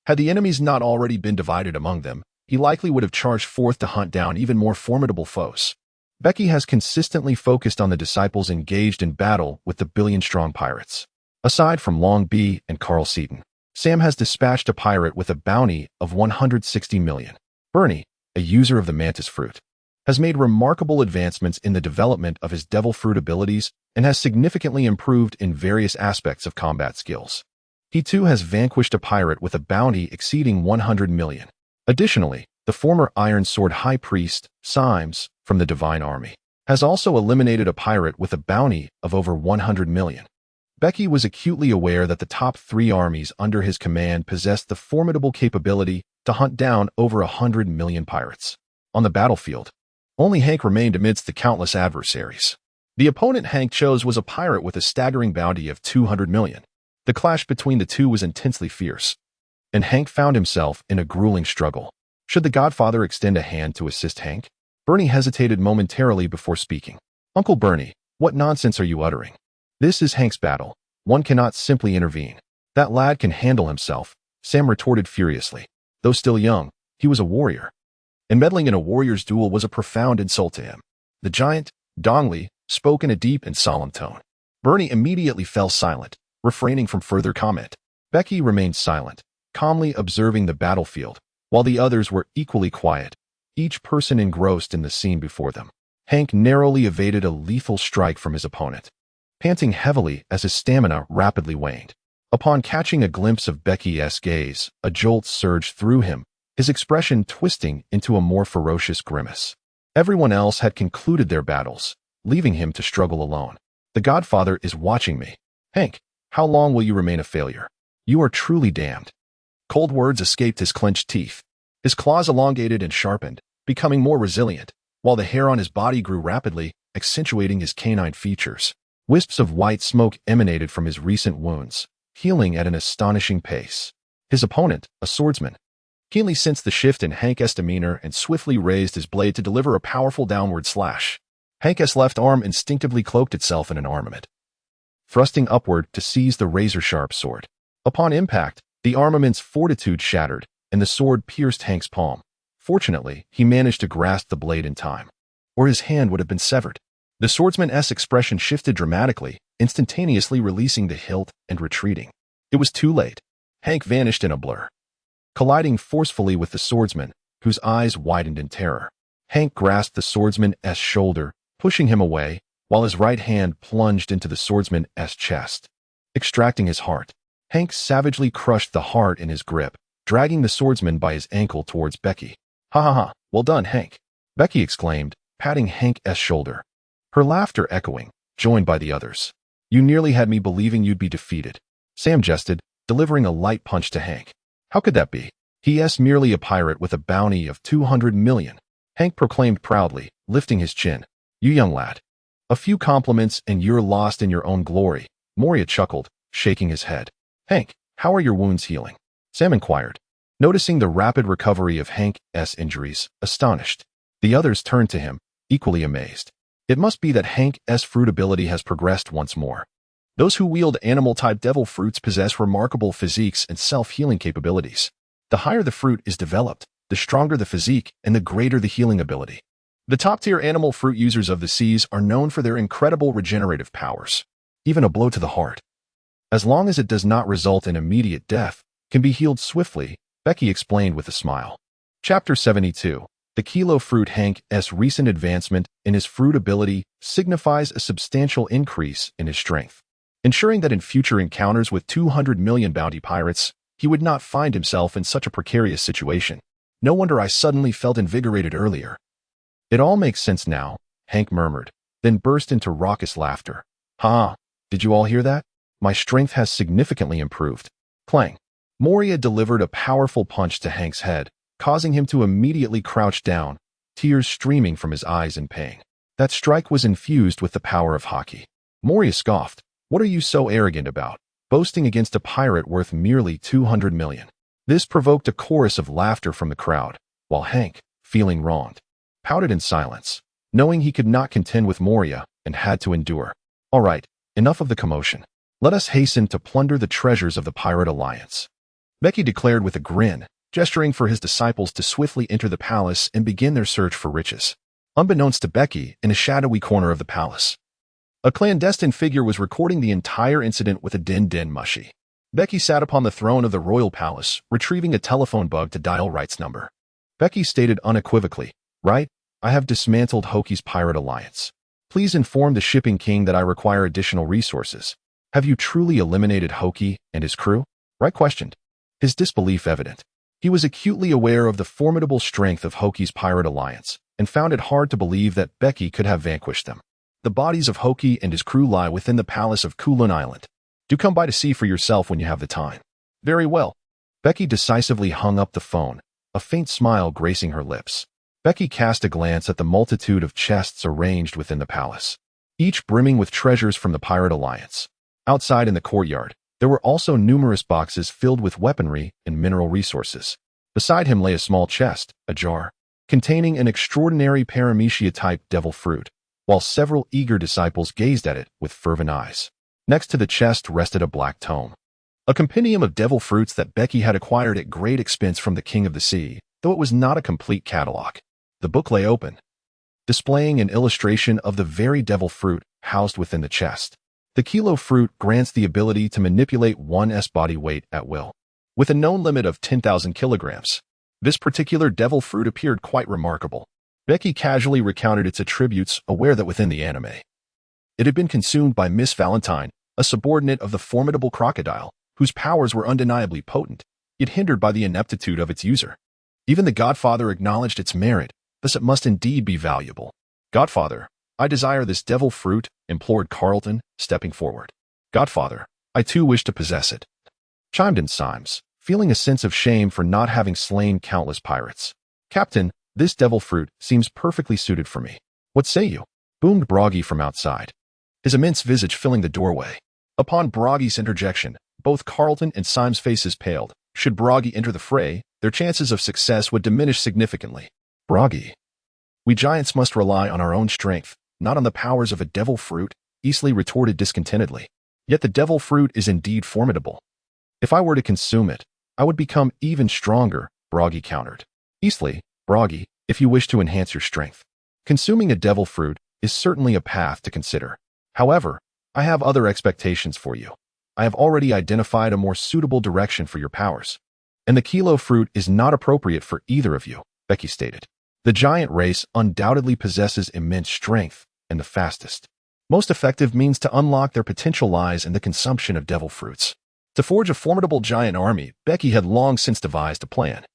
Had the enemies not already been divided among them, he likely would have charged forth to hunt down even more formidable foes. Bege has consistently focused on the disciples engaged in battle with the billion-strong pirates. Aside from Long B and Carl Seaton, Sam has dispatched a pirate with a bounty of 160 million. Bernie, a user of the mantis fruit, has made remarkable advancements in the development of his devil fruit abilities and has significantly improved in various aspects of combat skills. He too has vanquished a pirate with a bounty exceeding 100 million. Additionally, the former Iron Sword High Priest, Symes, from the Divine Army, has also eliminated a pirate with a bounty of over 100 million. Bege was acutely aware that the top 3 armies under his command possessed the formidable capability to hunt down over 100 million pirates. On the battlefield, only Hank remained amidst the countless adversaries. The opponent Hank chose was a pirate with a staggering bounty of 200 million. The clash between the two was intensely fierce, and Hank found himself in a grueling struggle. Should the Godfather extend a hand to assist Hank? Bernie hesitated momentarily before speaking. "Uncle Bernie, what nonsense are you uttering? This is Hank's battle. One cannot simply intervene. That lad can handle himself," Sam retorted furiously. Though still young, he was a warrior, and meddling in a warrior's duel was a profound insult to him. The giant, Dongley, spoke in a deep and solemn tone. Bernie immediately fell silent, refraining from further comment. Bege remained silent, calmly observing the battlefield, while the others were equally quiet, each person engrossed in the scene before them. Hank narrowly evaded a lethal strike from his opponent, panting heavily as his stamina rapidly waned. Upon catching a glimpse of Bege's gaze, a jolt surged through him, his expression twisting into a more ferocious grimace. Everyone else had concluded their battles, leaving him to struggle alone. "The Godfather is watching me. Hank, how long will you remain a failure? You are truly damned." Cold words escaped his clenched teeth. His claws elongated and sharpened, becoming more resilient, while the hair on his body grew rapidly, accentuating his canine features. Wisps of white smoke emanated from his recent wounds, healing at an astonishing pace. His opponent, a swordsman, keenly sensed the shift in Hank's demeanor and swiftly raised his blade to deliver a powerful downward slash. Hank's left arm instinctively cloaked itself in an armament, thrusting upward to seize the razor-sharp sword. Upon impact, the armament's fortitude shattered, and the sword pierced Hank's palm. Fortunately, he managed to grasp the blade in time, or his hand would have been severed. The swordsman's expression shifted dramatically, instantaneously releasing the hilt and retreating. It was too late. Hank vanished in a blur, colliding forcefully with the swordsman, whose eyes widened in terror. Hank grasped the swordsman's shoulder, pushing him away, while his right hand plunged into the swordsman's chest, extracting his heart. Hank savagely crushed the heart in his grip, dragging the swordsman by his ankle towards Bege. "Ha ha ha, well done, Hank," Bege exclaimed, patting Hank's shoulder, her laughter echoing, joined by the others. "You nearly had me believing you'd be defeated," Sam jested, delivering a light punch to Hank. "How could that be? He's merely a pirate with a bounty of 200 million, Hank proclaimed proudly, lifting his chin. "You young lad. A few compliments and you're lost in your own glory," Moria chuckled, shaking his head. "Hank, how are your wounds healing?" Sam inquired, noticing the rapid recovery of Hank's injuries, astonished. The others turned to him, equally amazed. It must be that Hank's fruit ability has progressed once more. Those who wield animal-type devil fruits possess remarkable physiques and self-healing capabilities. The higher the fruit is developed, the stronger the physique and the greater the healing ability. The top-tier animal fruit users of the seas are known for their incredible regenerative powers. Even a blow to the heart, as long as it does not result in immediate death, can be healed swiftly, Bege explained with a smile. Chapter 72. The Kilo Fruit. Hank's recent advancement in his fruit ability signifies a substantial increase in his strength, ensuring that in future encounters with 200 million bounty pirates, he would not find himself in such a precarious situation. "No wonder I suddenly felt invigorated earlier." "It all makes sense now," Hank murmured, then burst into raucous laughter. "Ha! Did you all hear that? My strength has significantly improved." Clang! Moria delivered a powerful punch to Hank's head, causing him to immediately crouch down, tears streaming from his eyes in pain. That strike was infused with the power of hockey. Moria scoffed, What are you so arrogant about, boasting against a pirate worth merely 200 million? This provoked a chorus of laughter from the crowd, while Hank, feeling wronged, pouted in silence, knowing he could not contend with Moria and had to endure. All right, enough of the commotion. Let us hasten to plunder the treasures of the Pirate Alliance. Becky declared with a grin, gesturing for his disciples to swiftly enter the palace and begin their search for riches. Unbeknownst to Becky, in a shadowy corner of the palace, a clandestine figure was recording the entire incident with a din mushy. Becky sat upon the throne of the royal palace, retrieving a telephone bug to dial Wright's number. Becky stated unequivocally, "Wright, I have dismantled Hoki's Pirate Alliance. Please inform the shipping king that I require additional resources. Have you truly eliminated Hoki and his crew?" Wright questioned, his disbelief evident. He was acutely aware of the formidable strength of Hoki's Pirate Alliance and found it hard to believe that Becky could have vanquished them. The bodies of Hoki and his crew lie within the palace of Kulun Island. Do come by to see for yourself when you have the time. Very well. Becky decisively hung up the phone, a faint smile gracing her lips. Becky cast a glance at the multitude of chests arranged within the palace, each brimming with treasures from the Pirate Alliance. Outside in the courtyard, there were also numerous boxes filled with weaponry and mineral resources. Beside him lay a small chest, ajar, containing an extraordinary paramecia-type devil fruit, while several eager disciples gazed at it with fervent eyes. Next to the chest rested a black tome, a compendium of devil fruits that Becky had acquired at great expense from the King of the Sea, though it was not a complete catalog. The book lay open, displaying an illustration of the very devil fruit housed within the chest. The kilo fruit grants the ability to manipulate one's body weight at will, with a known limit of 10,000 kilograms. This particular devil fruit appeared quite remarkable. Becky casually recounted its attributes, aware that within the anime, it had been consumed by Miss Valentine, a subordinate of the formidable crocodile, whose powers were undeniably potent, yet hindered by the ineptitude of its user. Even the Godfather acknowledged its merit, thus it must indeed be valuable. "Godfather, I desire this devil fruit," implored Carlton, stepping forward. "Godfather, I too wish to possess it," chimed in Symes, feeling a sense of shame for not having slain countless pirates. "Captain, this devil fruit seems perfectly suited for me. What say you?" boomed Broggy from outside, his immense visage filling the doorway. Upon Broggy's interjection, both Carlton and Symes' faces paled. Should Broggy enter the fray, their chances of success would diminish significantly. "Broggy, we giants must rely on our own strength, not on the powers of a devil fruit," Easley retorted discontentedly. "Yet the devil fruit is indeed formidable. If I were to consume it, I would become even stronger," Broggy countered. "Easley, Broggy, if you wish to enhance your strength, consuming a devil fruit is certainly a path to consider. However, I have other expectations for you. I have already identified a more suitable direction for your powers, and the kilo fruit is not appropriate for either of you," Becky stated. "The giant race undoubtedly possesses immense strength, and the fastest, most effective means to unlock their potential lies in the consumption of devil fruits. To forge a formidable giant army, Becky had long since devised a plan.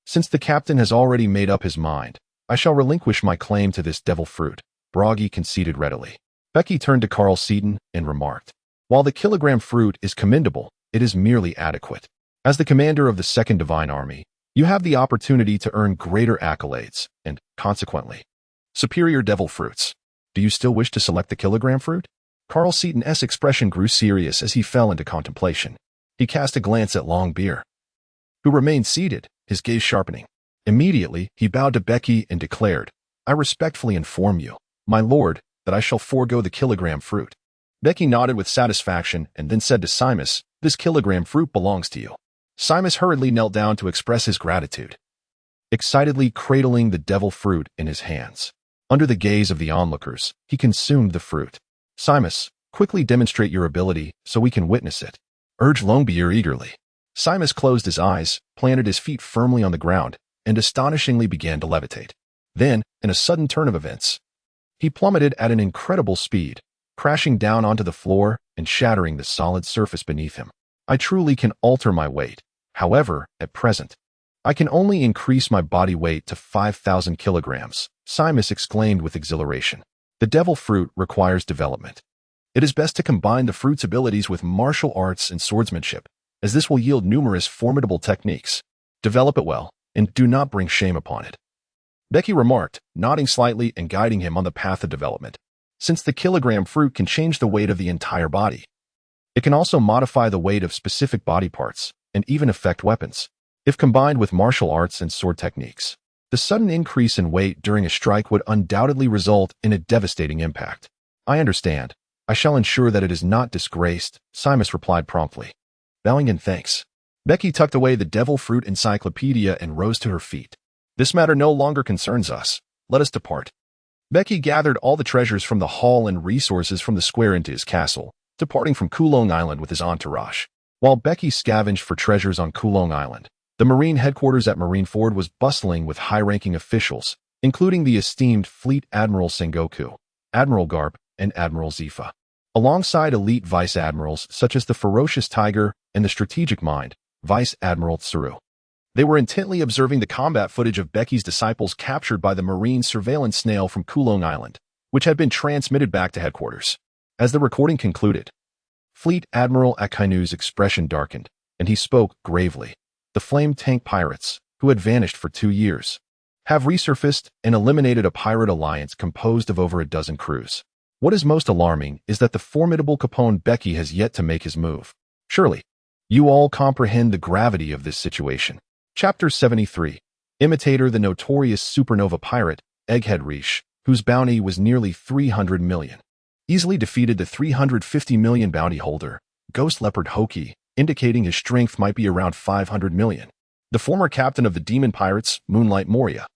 Since the captain has already made up his mind, I shall relinquish my claim to this devil fruit," Broggy conceded readily. Becky turned to Carl Seaton and remarked, "While the kilogram fruit is commendable, it is merely adequate. As the commander of the Second Divine Army, you have the opportunity to earn greater accolades and, consequently, superior devil fruits. Do you still wish to select the kilogram fruit?" Carl Seaton's expression grew serious as he fell into contemplation. He cast a glance at Longbeer, who remained seated, his gaze sharpening. Immediately, he bowed to Becky and declared, "I respectfully inform you, my lord, that I shall forego the kilogram fruit." Becky nodded with satisfaction and then said to Symes, "This kilogram fruit belongs to you." Symes hurriedly knelt down to express his gratitude, excitedly cradling the devil fruit in his hands. Under the gaze of the onlookers, he consumed the fruit. "Symes, quickly demonstrate your ability so we can witness it," urged Longbeer eagerly. Symes closed his eyes, planted his feet firmly on the ground, and astonishingly began to levitate. Then, in a sudden turn of events, he plummeted at an incredible speed, crashing down onto the floor and shattering the solid surface beneath him. "I truly can alter my weight. However, at present, I can only increase my body weight to 5,000 kilograms, Symes exclaimed with exhilaration. "The devil fruit requires development. It is best to combine the fruit's abilities with martial arts and swordsmanship, as this will yield numerous formidable techniques. Develop it well, and do not bring shame upon it," Becky remarked, nodding slightly and guiding him on the path of development. "Since the kilogram fruit can change the weight of the entire body, It can also modify the weight of specific body parts and even affect weapons. If combined with martial arts and sword techniques, the sudden increase in weight during a strike would undoubtedly result in a devastating impact. I understand. I shall ensure that it is not disgraced, Simus replied promptly. Bowing in thanks, Becky tucked away the devil fruit encyclopedia and rose to her feet. This matter no longer concerns us. Let us depart. Becky gathered all the treasures from the hall and resources from the square into his castle, departing from Kulong Island with his entourage. While Becky scavenged for treasures on Kulong Island, the Marine headquarters at Marineford was bustling with high-ranking officials, including the esteemed Fleet Admiral Sengoku, Admiral Garp, and Admiral Zifa, alongside elite vice admirals such as the Ferocious Tiger and the Strategic Mind, Vice Admiral Tsuru. They were intently observing the combat footage of Becky's disciples captured by the Marine surveillance snail from Kulong Island, which had been transmitted back to headquarters. As the recording concluded, Fleet Admiral Akainu's expression darkened, and he spoke gravely. The flame tank pirates, who had vanished for 2 years, have resurfaced and eliminated a pirate alliance composed of over a dozen crews. What is most alarming is that the formidable Caponebeque has yet to make his move. Surely, you all comprehend the gravity of this situation. Chapter 73. Imitator the notorious supernova pirate, Egghead Riche, whose bounty was nearly 300 million, easily defeated the 350 million bounty holder, Ghost Leopard Hoki, indicating his strength might be around 500 million. The former captain of the demon pirates, Moonlight Moria,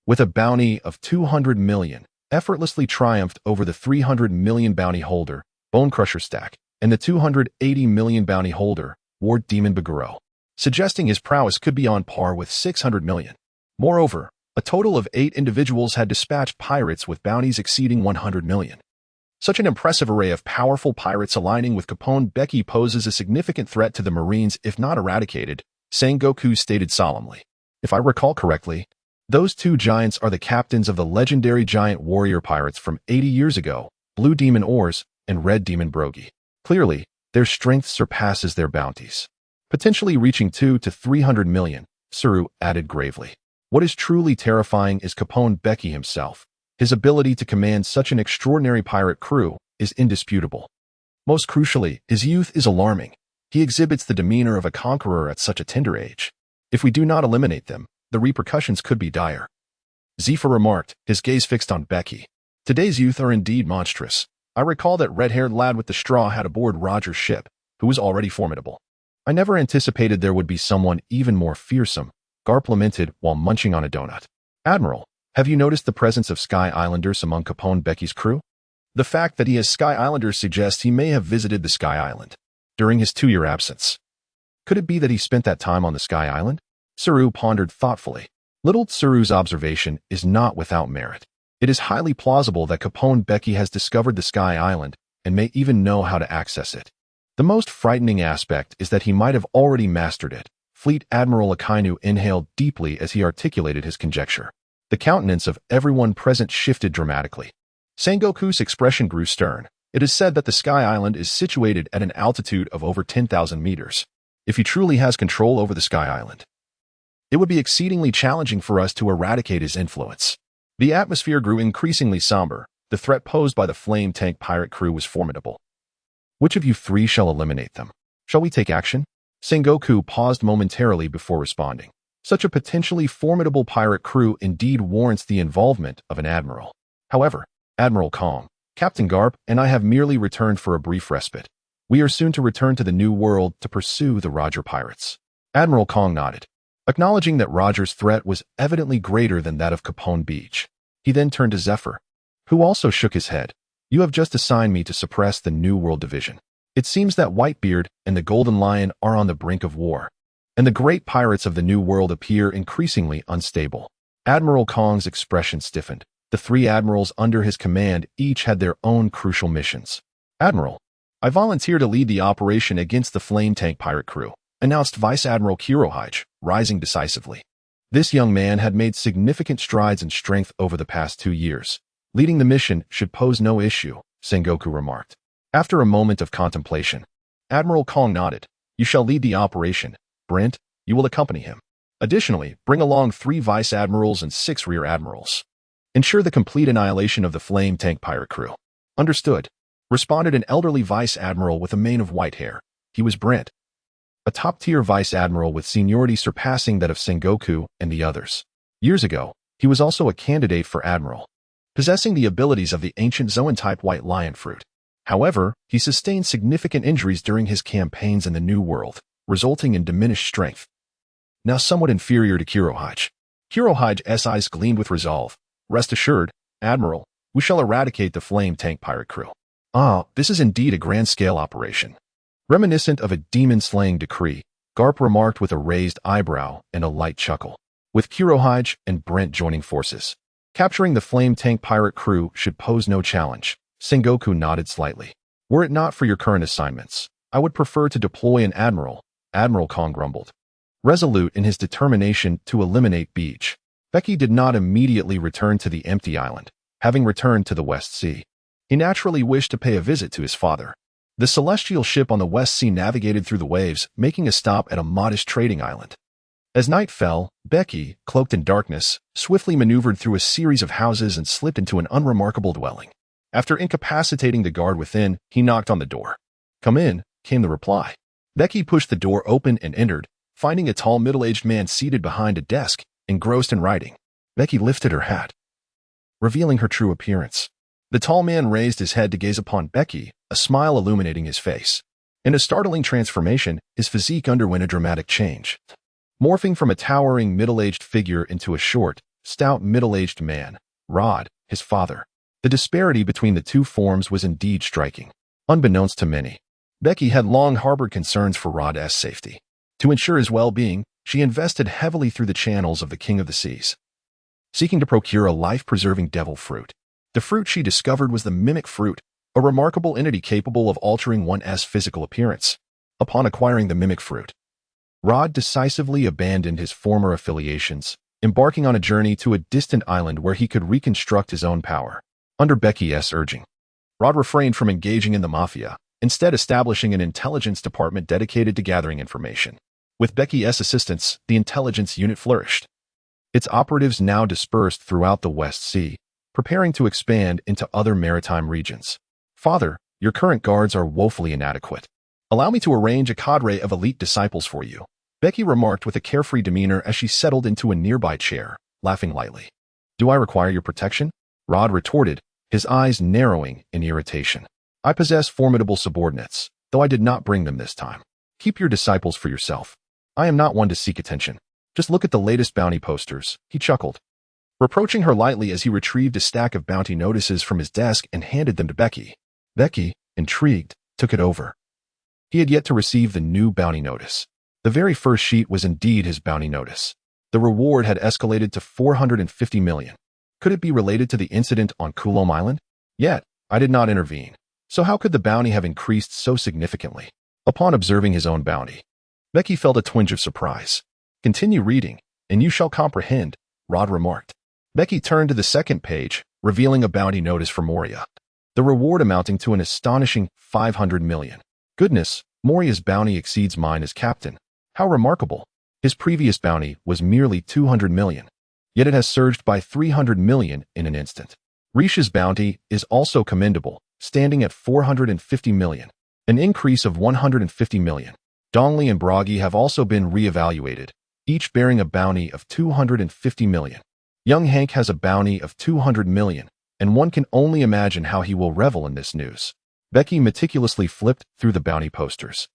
with a bounty of 200 million, effortlessly triumphed over the 300 million bounty holder, Bonecrusher Stack, and the 280 million bounty holder, War Demon Baguro, suggesting his prowess could be on par with 600 million. Moreover, a total of 8 individuals had dispatched pirates with bounties exceeding 100 million. Such an impressive array of powerful pirates aligning with Caponebeque poses a significant threat to the Marines if not eradicated, Sengoku stated solemnly. If I recall correctly, those 2 giants are the captains of the legendary giant warrior pirates from 80 years ago, Blue Demon Oars and Red Demon Brogy. Clearly, their strength surpasses their bounties, potentially reaching 2 to 300 million, Tsuru added gravely. What is truly terrifying is Caponebeque himself. His ability to command such an extraordinary pirate crew is indisputable. Most crucially, his youth is alarming. He exhibits the demeanor of a conqueror at such a tender age. If we do not eliminate them, the repercussions could be dire. Zifa remarked, his gaze fixed on Becky. Today's youth are indeed monstrous. I recall that red-haired lad with the straw had aboard Roger's ship, who was already formidable. I never anticipated there would be someone even more fearsome, Garp lamented while munching on a donut. Admiral, have you noticed the presence of Sky Islanders among Caponebeque's crew? The fact that he has Sky Islanders suggests he may have visited the Sky Island during his 2-year absence. Could it be that he spent that time on the Sky Island? Tsuru pondered thoughtfully. Little Tsuru's observation is not without merit. It is highly plausible that Caponebeque has discovered the Sky Island and may even know how to access it. The most frightening aspect is that he might have already mastered it. Fleet Admiral Akainu inhaled deeply as he articulated his conjecture. The countenance of everyone present shifted dramatically. Sengoku's expression grew stern. It is said that the Sky Island is situated at an altitude of over 10,000 meters. If he truly has control over the Sky Island, it would be exceedingly challenging for us to eradicate his influence. The atmosphere grew increasingly somber. The threat posed by the flame tank pirate crew was formidable. Which of you 3 shall eliminate them? Shall we take action? Sengoku paused momentarily before responding. Such a potentially formidable pirate crew indeed warrants the involvement of an admiral. However, Admiral Kong, Captain Garp, and I have merely returned for a brief respite. We are soon to return to the New World to pursue the Roger pirates. Admiral Kong nodded, acknowledging that Roger's threat was evidently greater than that of Capone Bege. He then turned to Zephyr, who also shook his head. You have just assigned me to suppress the New World Division. It seems that Whitebeard and the Golden Lion are on the brink of war, and the great pirates of the New World appear increasingly unstable. Admiral Kong's expression stiffened. The 3 admirals under his command each had their own crucial missions. Admiral, I volunteer to lead the operation against the flame tank pirate crew, announced Vice Admiral Kurohige, rising decisively. This young man had made significant strides in strength over the past 2 years. Leading the mission should pose no issue, Sengoku remarked. After a moment of contemplation, Admiral Kong nodded. You shall lead the operation. Brent, you will accompany him. Additionally, bring along 3 vice admirals and 6 rear admirals. Ensure the complete annihilation of the flame tank pirate crew. Understood. responded an elderly vice admiral with a mane of white hair. He was Brent, a top-tier vice admiral with seniority surpassing that of Sengoku and the others. Years ago, he was also a candidate for admiral, possessing the abilities of the ancient Zoan-type white lion fruit. However, he sustained significant injuries during his campaigns in the New World, resulting in diminished strength. Now somewhat inferior to Kurohige. Kurohige's eyes gleamed with resolve. Rest assured, Admiral, we shall eradicate the flame tank pirate crew. Ah, this is indeed a grand-scale operation. Reminiscent of a demon-slaying decree, Garp remarked with a raised eyebrow and a light chuckle. With Kurohige and Brent joining forces, capturing the flame tank pirate crew should pose no challenge. Sengoku nodded slightly. Were it not for your current assignments, I would prefer to deploy an admiral, Admiral Kong grumbled. Resolute in his determination to eliminate Bege, Bege did not immediately return to the empty island, having returned to the West Sea. He naturally wished to pay a visit to his father. The celestial ship on the West Sea navigated through the waves, making a stop at a modest trading island. As night fell, Bege, cloaked in darkness, swiftly maneuvered through a series of houses and slipped into an unremarkable dwelling. After incapacitating the guard within, he knocked on the door. "Come in," came the reply. Bege pushed the door open and entered, finding a tall middle-aged man seated behind a desk, engrossed in writing. Bege lifted her hat, revealing her true appearance. The tall man raised his head to gaze upon Bege, a smile illuminating his face. In a startling transformation, his physique underwent a dramatic change, morphing from a towering middle-aged figure into a short, stout middle-aged man, Rod, his father. The disparity between the two forms was indeed striking. Unbeknownst to many, Bege had long harbored concerns for Rod's safety. To ensure his well-being, she invested heavily through the channels of the King of the Seas, seeking to procure a life-preserving devil fruit. The fruit she discovered was the mimic fruit, a remarkable entity capable of altering one's physical appearance. Upon acquiring the mimic fruit, Rod decisively abandoned his former affiliations, embarking on a journey to a distant island where he could reconstruct his own power. Under Bege's urging, Rod refrained from engaging in the mafia, instead establishing an intelligence department dedicated to gathering information. With Bege's assistance, the intelligence unit flourished. Its operatives now dispersed throughout the West Sea, preparing to expand into other maritime regions. "Father, your current guards are woefully inadequate. Allow me to arrange a cadre of elite disciples for you," Bege remarked with a carefree demeanor as she settled into a nearby chair, laughing lightly. "Do I require your protection?" Rod retorted, his eyes narrowing in irritation. "I possess formidable subordinates, though I did not bring them this time. Keep your disciples for yourself. I am not one to seek attention. Just look at the latest bounty posters," he chuckled, reproaching her lightly as he retrieved a stack of bounty notices from his desk and handed them to Bege. Bege, intrigued, took it over. He had yet to receive the new bounty notice. The very first sheet was indeed his bounty notice. The reward had escalated to 450 million. Could it be related to the incident on Kulom Island? Yet, I did not intervene. So how could the bounty have increased so significantly? Upon observing his own bounty, Bege felt a twinge of surprise. "Continue reading, and you shall comprehend," Rod remarked. Bege turned to the second page, revealing a bounty notice for Moria. The reward amounting to an astonishing 500 million. Goodness, Moria's bounty exceeds mine as captain. How remarkable. His previous bounty was merely 200 million. Yet it has surged by 300 million in an instant. Risha's bounty is also commendable, standing at 450 million, an increase of 150 million. Dongli and Bragi have also been re-evaluated, each bearing a bounty of 250 million. Young Hank has a bounty of 200 million, and one can only imagine how he will revel in this news. Bege meticulously flipped through the bounty posters,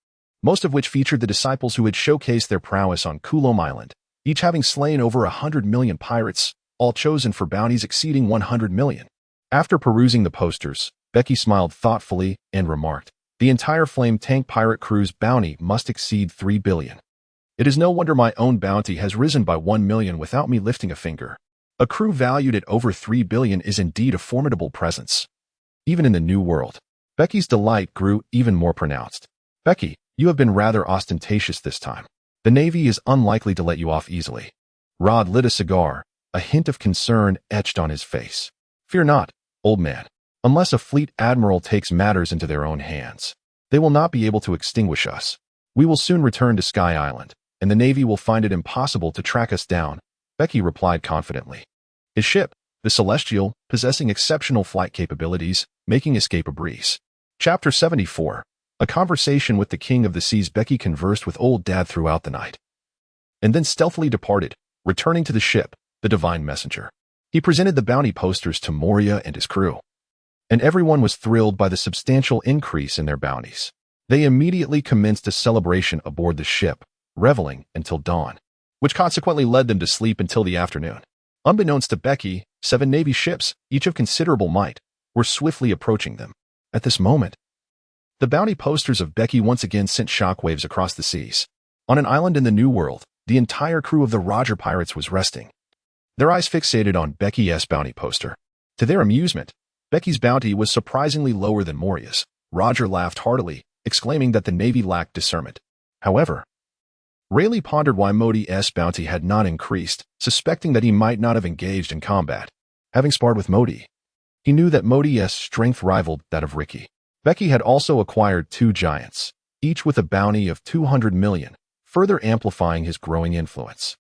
most of which featured the disciples who had showcased their prowess on Kulom Island, each having slain over 100 million pirates, all chosen for bounties exceeding 100 million. After perusing the posters, Bege smiled thoughtfully and remarked, "The entire flame tank pirate crew's bounty must exceed 3 billion. It is no wonder my own bounty has risen by 1 million without me lifting a finger. A crew valued at over 3 billion is indeed a formidable presence." Even in the New World, Bege's delight grew even more pronounced. "Bege, you have been rather ostentatious this time. The Navy is unlikely to let you off easily." Rod lit a cigar, a hint of concern etched on his face. "Fear not, old man. Unless a fleet admiral takes matters into their own hands, they will not be able to extinguish us. We will soon return to Sky Island, and the Navy will find it impossible to track us down," Bege replied confidently. His ship, the Celestial, possessing exceptional flight capabilities, making escape a breeze. Chapter 74. A conversation with the King of the Seas. Becky conversed with Old Dad throughout the night, and then stealthily departed, returning to the ship, the Divine Messenger. He presented the bounty posters to Moria and his crew, and everyone was thrilled by the substantial increase in their bounties. They immediately commenced a celebration aboard the ship, reveling until dawn, which consequently led them to sleep until the afternoon. Unbeknownst to Becky, 7 Navy ships, each of considerable might, were swiftly approaching them. At this moment, the bounty posters of Becky once again sent shockwaves across the seas. On an island in the New World, the entire crew of the Roger pirates was resting, their eyes fixated on Becky's bounty poster. To their amusement, Becky's bounty was surprisingly lower than Moria's. Roger laughed heartily, exclaiming that the Navy lacked discernment. However, Rayleigh pondered why Modi's bounty had not increased, suspecting that he might not have engaged in combat. Having sparred with Modi, he knew that Modi's strength rivaled that of Ricky. Becky had also acquired 2 giants, each with a bounty of 200 million, further amplifying his growing influence.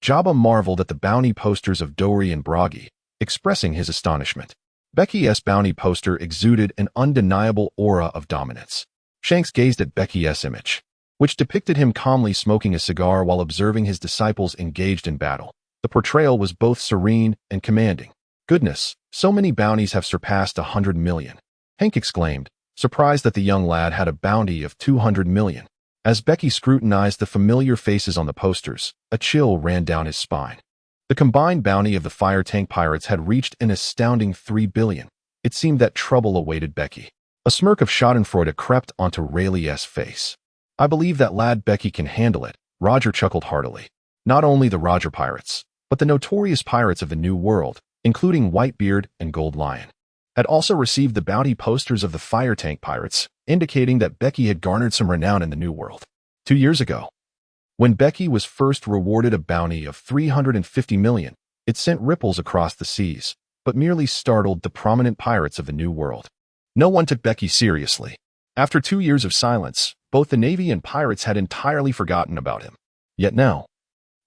Jabba marveled at the bounty posters of Dory and Bragi, expressing his astonishment. Becky's bounty poster exuded an undeniable aura of dominance. Shanks gazed at Becky's image, which depicted him calmly smoking a cigar while observing his disciples engaged in battle. The portrayal was both serene and commanding. "Goodness, so many bounties have surpassed 100 million," Hank exclaimed, surprised that the young lad had a bounty of 200 million. As Becky scrutinized the familiar faces on the posters, a chill ran down his spine. The combined bounty of the fire tank pirates had reached an astounding 3 billion. It seemed that trouble awaited Becky. A smirk of schadenfreude crept onto Rayleigh's face. "I believe that lad Becky can handle it," Roger chuckled heartily. Not only the Roger pirates, but the notorious pirates of the New World, including Whitebeard and Gold Lion, had also received the bounty posters of the fire tank pirates, indicating that Becky had garnered some renown in the New World. 2 years ago, when Becky was first rewarded a bounty of 350 million, it sent ripples across the seas, but merely startled the prominent pirates of the New World. No one took Becky seriously. After 2 years of silence, both the Navy and pirates had entirely forgotten about him. Yet now,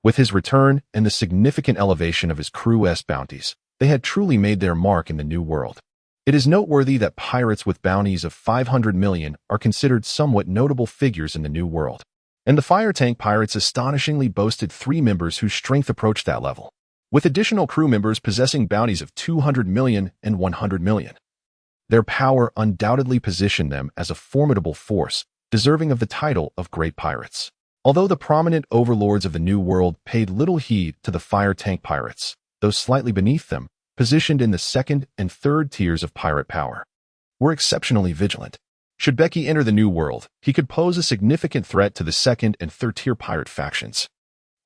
with his return and the significant elevation of his crew's bounties, they had truly made their mark in the New World. It is noteworthy that pirates with bounties of 500 million are considered somewhat notable figures in the New World, and the fire tank pirates astonishingly boasted 3 members whose strength approached that level, with additional crew members possessing bounties of 200 million and 100 million. Their power undoubtedly positioned them as a formidable force, deserving of the title of Great Pirates. Although the prominent overlords of the New World paid little heed to the fire tank pirates, those slightly beneath them, positioned in the 2nd and 3rd tiers of pirate power, were exceptionally vigilant. Should Becky enter the New World, he could pose a significant threat to the 2nd and 3rd tier pirate factions.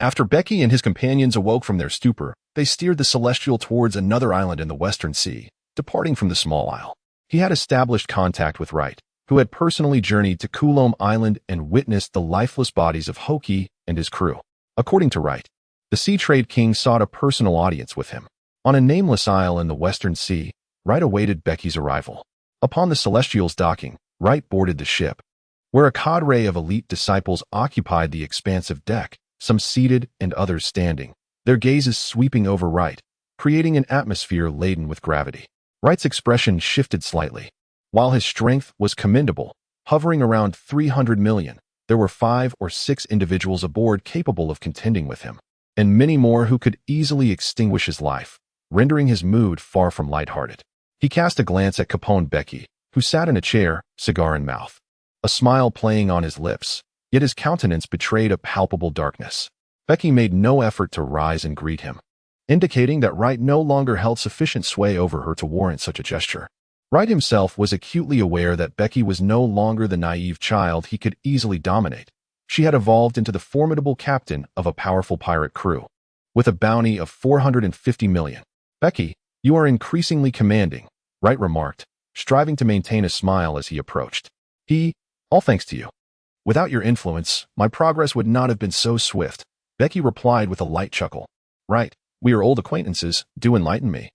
After Becky and his companions awoke from their stupor, they steered the Celestial towards another island in the Western Sea, departing from the small isle. He had established contact with Wright, who had personally journeyed to Coulomb Island and witnessed the lifeless bodies of Hoki and his crew. According to Wright, the Sea Trade King sought a personal audience with him. On a nameless isle in the Western Sea, Wright awaited Becky's arrival. Upon the Celestial's docking, Wright boarded the ship, where a cadre of elite disciples occupied the expansive deck, some seated and others standing, their gazes sweeping over Wright, creating an atmosphere laden with gravity. Wright's expression shifted slightly. While his strength was commendable, hovering around 300 million, there were 5 or 6 individuals aboard capable of contending with him, and many more who could easily extinguish his life, rendering his mood far from lighthearted. He cast a glance at Capone Bege, who sat in a chair, cigar in mouth, a smile playing on his lips, yet his countenance betrayed a palpable darkness. Bege made no effort to rise and greet him, indicating that Wright no longer held sufficient sway over her to warrant such a gesture. Wright himself was acutely aware that Bege was no longer the naive child he could easily dominate. She had evolved into the formidable captain of a powerful pirate crew, with a bounty of 450 million. "Bege, you are increasingly commanding," Wright remarked, striving to maintain a smile as he approached. "All thanks to you. Without your influence, my progress would not have been so swift," Bege replied with a light chuckle. "Right, we are old acquaintances. Do enlighten me.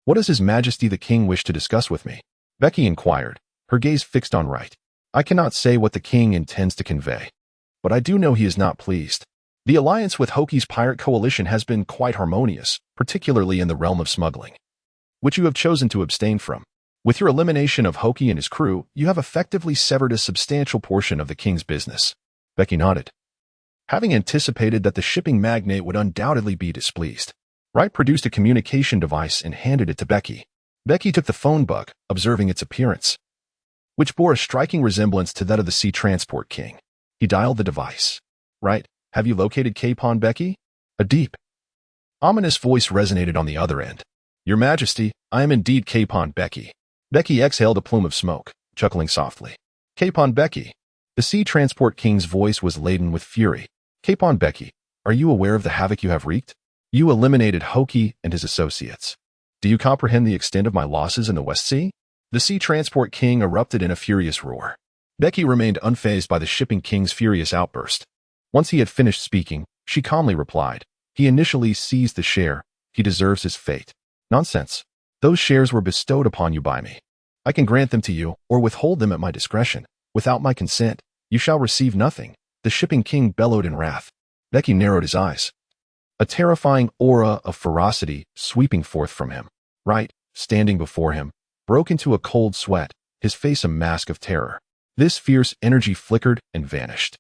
What does His Majesty the King wish to discuss with me?" Bege inquired, her gaze fixed on Wright. "I cannot say what the king intends to convey, but I do know he is not pleased. The alliance with Hoki's pirate coalition has been quite harmonious, particularly in the realm of smuggling, which you have chosen to abstain from. With your elimination of Hoki and his crew, you have effectively severed a substantial portion of the king's business. Becky nodded, having anticipated that the shipping magnate would undoubtedly be displeased. Wright produced a communication device and handed it to Becky. Becky took the phone book, observing its appearance, which bore a striking resemblance to that of the Sea Transport King. He dialed the device. Right, have you located Caponebeque? A deep, ominous voice resonated on the other end. Your Majesty, I am indeed Caponebeque. Becky exhaled a plume of smoke, chuckling softly. Caponebeque. The Sea Transport King's voice was laden with fury. Caponebeque, are you aware of the havoc you have wreaked? You eliminated Hoki and his associates. Do you comprehend the extent of my losses in the West Sea? The Sea Transport King erupted in a furious roar. Becky remained unfazed by the shipping king's furious outburst. Once he had finished speaking, she calmly replied, he initially seized the share. He deserves his fate. Nonsense. Those shares were bestowed upon you by me. I can grant them to you or withhold them at my discretion. Without my consent, you shall receive nothing. The shipping king bellowed in wrath. Becky narrowed his eyes, a terrifying aura of ferocity sweeping forth from him. Wright, standing before him, broke into a cold sweat, his face a mask of terror. This fierce energy flickered and vanished.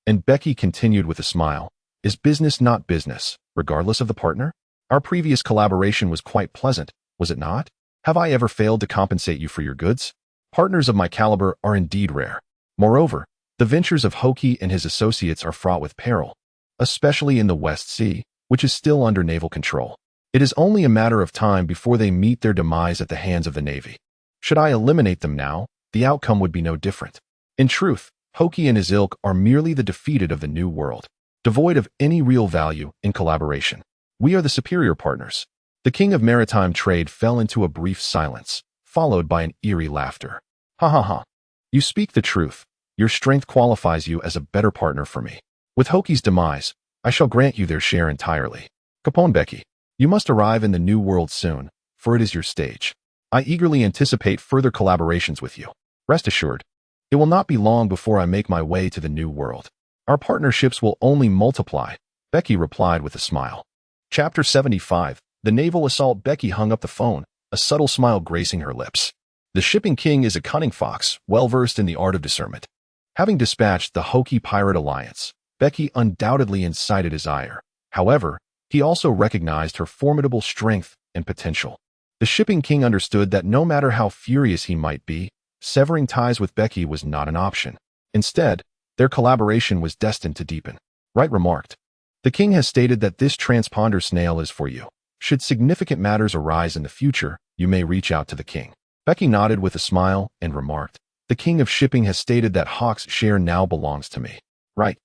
And Becky continued with a smile. Is business not business, regardless of the partner? Our previous collaboration was quite pleasant, was it not? Have I ever failed to compensate you for your goods? Partners of my caliber are indeed rare. Moreover, the ventures of Hoki and his associates are fraught with peril, especially in the West Sea, which is still under naval control. It is only a matter of time before they meet their demise at the hands of the Navy. Should I eliminate them now, the outcome would be no different. In truth, Hoki and his ilk are merely the defeated of the New World, devoid of any real value in collaboration. We are the superior partners. The king of maritime trade fell into a brief silence, followed by an eerie laughter. Ha ha ha. You speak the truth. Your strength qualifies you as a better partner for me. With Hoki's demise, I shall grant you their share entirely. Caponebeque, you must arrive in the New World soon, for it is your stage. I eagerly anticipate further collaborations with you. Rest assured, it will not be long before I make my way to the New World. Our partnerships will only multiply, Becky replied with a smile. Chapter 75. The Naval Assault. Becky hung up the phone, a subtle smile gracing her lips. The shipping king is a cunning fox, well-versed in the art of discernment. Having dispatched the Hoki Pirate Alliance, Becky undoubtedly incited his ire. However, he also recognized her formidable strength and potential. The shipping king understood that no matter how furious he might be, severing ties with Becky was not an option. Instead, their collaboration was destined to deepen. Wright remarked, the king has stated that this transponder snail is for you. Should significant matters arise in the future, you may reach out to the king. Becky nodded with a smile and remarked, the king of shipping has stated that Hawk's share now belongs to me. Right.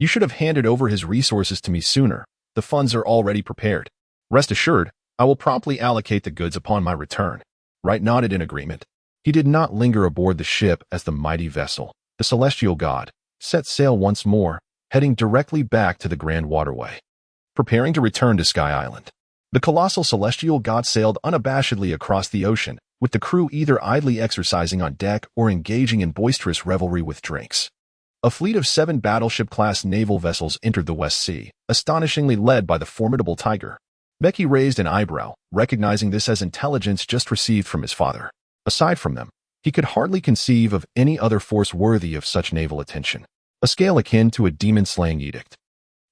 You should have handed over his resources to me sooner. The funds are already prepared. Rest assured, I will promptly allocate the goods upon my return. Wright nodded in agreement. He did not linger aboard the ship as the mighty vessel, the Celestial God, set sail once more, heading directly back to the Grand Waterway. Preparing to return to Sky Island, the colossal Celestial God sailed unabashedly across the ocean, with the crew either idly exercising on deck or engaging in boisterous revelry with drinks. A fleet of 7 battleship-class naval vessels entered the West Sea, astonishingly led by the formidable Tiger. Becky raised an eyebrow, recognizing this as intelligence just received from his father. Aside from them, he could hardly conceive of any other force worthy of such naval attention, a scale akin to a demon-slaying edict.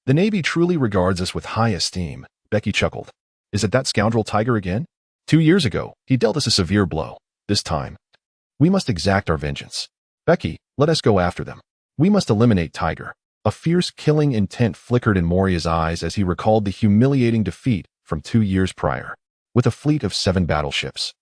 The Navy truly regards us with high esteem, Becky chuckled. Is it that scoundrel Tiger again? 2 years ago, he dealt us a severe blow. This time, we must exact our vengeance. Becky, let us go after them. We must eliminate Tiger. A fierce killing intent flickered in Moria's eyes as he recalled the humiliating defeat from 2 years prior. With a fleet of 7 battleships,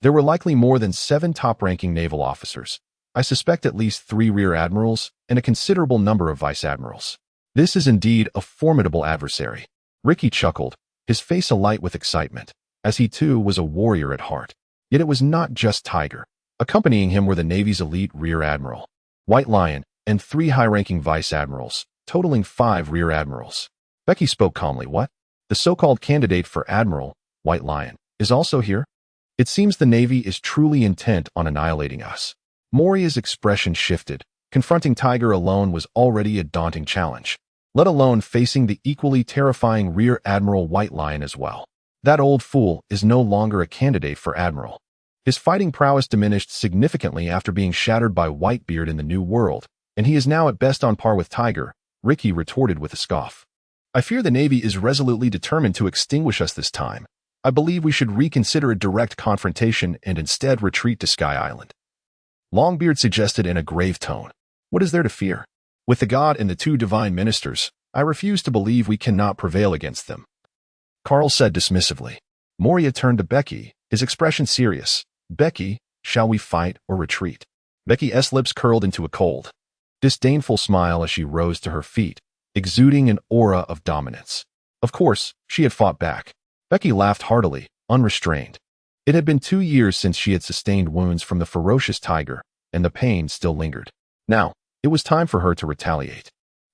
there were likely more than 7 top-ranking naval officers. I suspect at least 3 rear admirals and a considerable number of vice admirals. This is indeed a formidable adversary. Ricky chuckled, his face alight with excitement, as he too was a warrior at heart. Yet it was not just Tiger. Accompanying him were the Navy's elite rear admiral, White Lion, and 3 high-ranking vice admirals, totaling 5 rear admirals. Becky spoke calmly. What? The so-called candidate for admiral, White Lion, is also here? It seems the Navy is truly intent on annihilating us. Moria's expression shifted. Confronting Tiger alone was already a daunting challenge, let alone facing the equally terrifying Rear Admiral White Lion as well. That old fool is no longer a candidate for admiral. His fighting prowess diminished significantly after being shattered by Whitebeard in the New World, and he is now at best on par with Tiger, Ricky retorted with a scoff. I fear the Navy is resolutely determined to extinguish us this time. I believe we should reconsider a direct confrontation and instead retreat to Sky Island. Longbeard suggested in a grave tone. What is there to fear? With the god and the two divine ministers, I refuse to believe we cannot prevail against them. Carl said dismissively. Moria turned to Becky, his expression serious. Becky, shall we fight or retreat? Becky's lips curled into a cold, disdainful smile as she rose to her feet, exuding an aura of dominance. Of course, she had fought back. Becky laughed heartily, unrestrained. It had been 2 years since she had sustained wounds from the ferocious tiger, and the pain still lingered. Now, it was time for her to retaliate.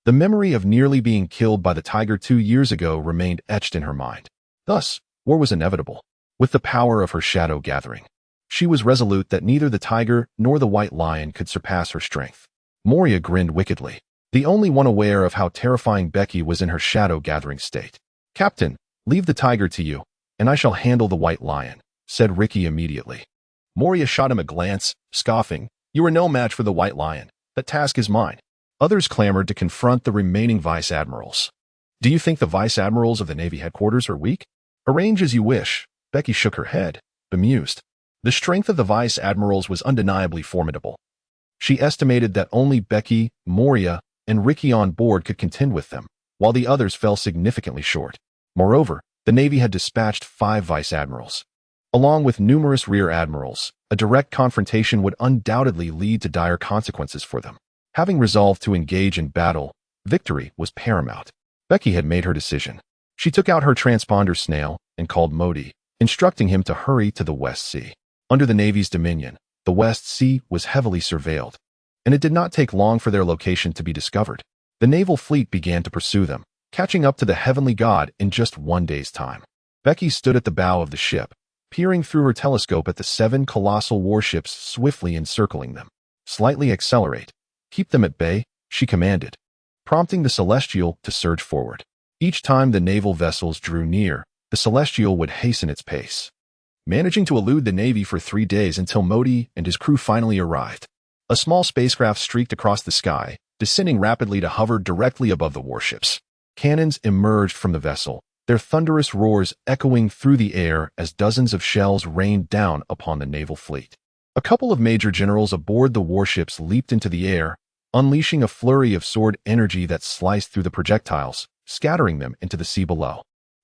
The memory of nearly being killed by the tiger 2 years ago remained etched in her mind. Thus, war was inevitable, with the power of her shadow gathering. She was resolute that neither the tiger nor the white lion could surpass her strength. Moria grinned wickedly, the only one aware of how terrifying Becky was in her shadow-gathering state. Captain, leave the tiger to you, and I shall handle the white lion, said Ricky immediately. Moria shot him a glance, scoffing, You are no match for the white lion. That task is mine. Others clamored to confront the remaining vice admirals. Do you think the vice admirals of the Navy headquarters are weak? Arrange as you wish. Becky shook her head, bemused. The strength of the vice admirals was undeniably formidable. She estimated that only Becky, Moria, and Ricky on board could contend with them, while the others fell significantly short. Moreover, the Navy had dispatched 5 vice admirals. Along with numerous rear admirals, a direct confrontation would undoubtedly lead to dire consequences for them. Having resolved to engage in battle, victory was paramount. Becky had made her decision. She took out her transponder snail and called Modi, instructing him to hurry to the West Sea. Under the Navy's dominion, the West Sea was heavily surveilled, and it did not take long for their location to be discovered. The naval fleet began to pursue them, catching up to the heavenly god in just 1 day's time. Becky stood at the bow of the ship, peering through her telescope at the 7 colossal warships swiftly encircling them. Slightly accelerate. Keep them at bay, she commanded, prompting the Celestial to surge forward. Each time the naval vessels drew near, the Celestial would hasten its pace, managing to elude the Navy for 3 days until Modi and his crew finally arrived. A small spacecraft streaked across the sky, descending rapidly to hover directly above the warships. Cannons emerged from the vessel, their thunderous roars echoing through the air as dozens of shells rained down upon the naval fleet. A couple of major generals aboard the warships leaped into the air, unleashing a flurry of sword energy that sliced through the projectiles, scattering them into the sea below.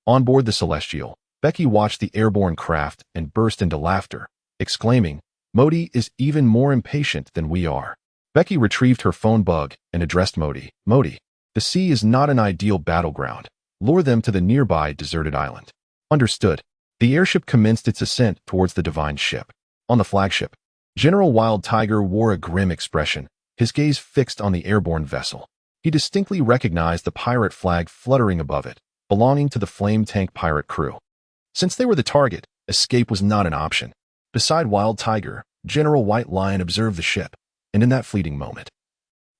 On board the Celestial, Becky watched the airborne craft and burst into laughter, exclaiming, Modi is even more impatient than we are. Becky retrieved her phone bug and addressed Modi. Modi, the sea is not an ideal battleground. Lure them to the nearby deserted island. Understood. The airship commenced its ascent towards the divine ship. On the flagship, General Wild Tiger wore a grim expression, his gaze fixed on the airborne vessel. He distinctly recognized the pirate flag fluttering above it, belonging to the flame tank pirate crew. Since they were the target, escape was not an option. Beside Wild Tiger, General White Lion observed the ship, and in that fleeting moment,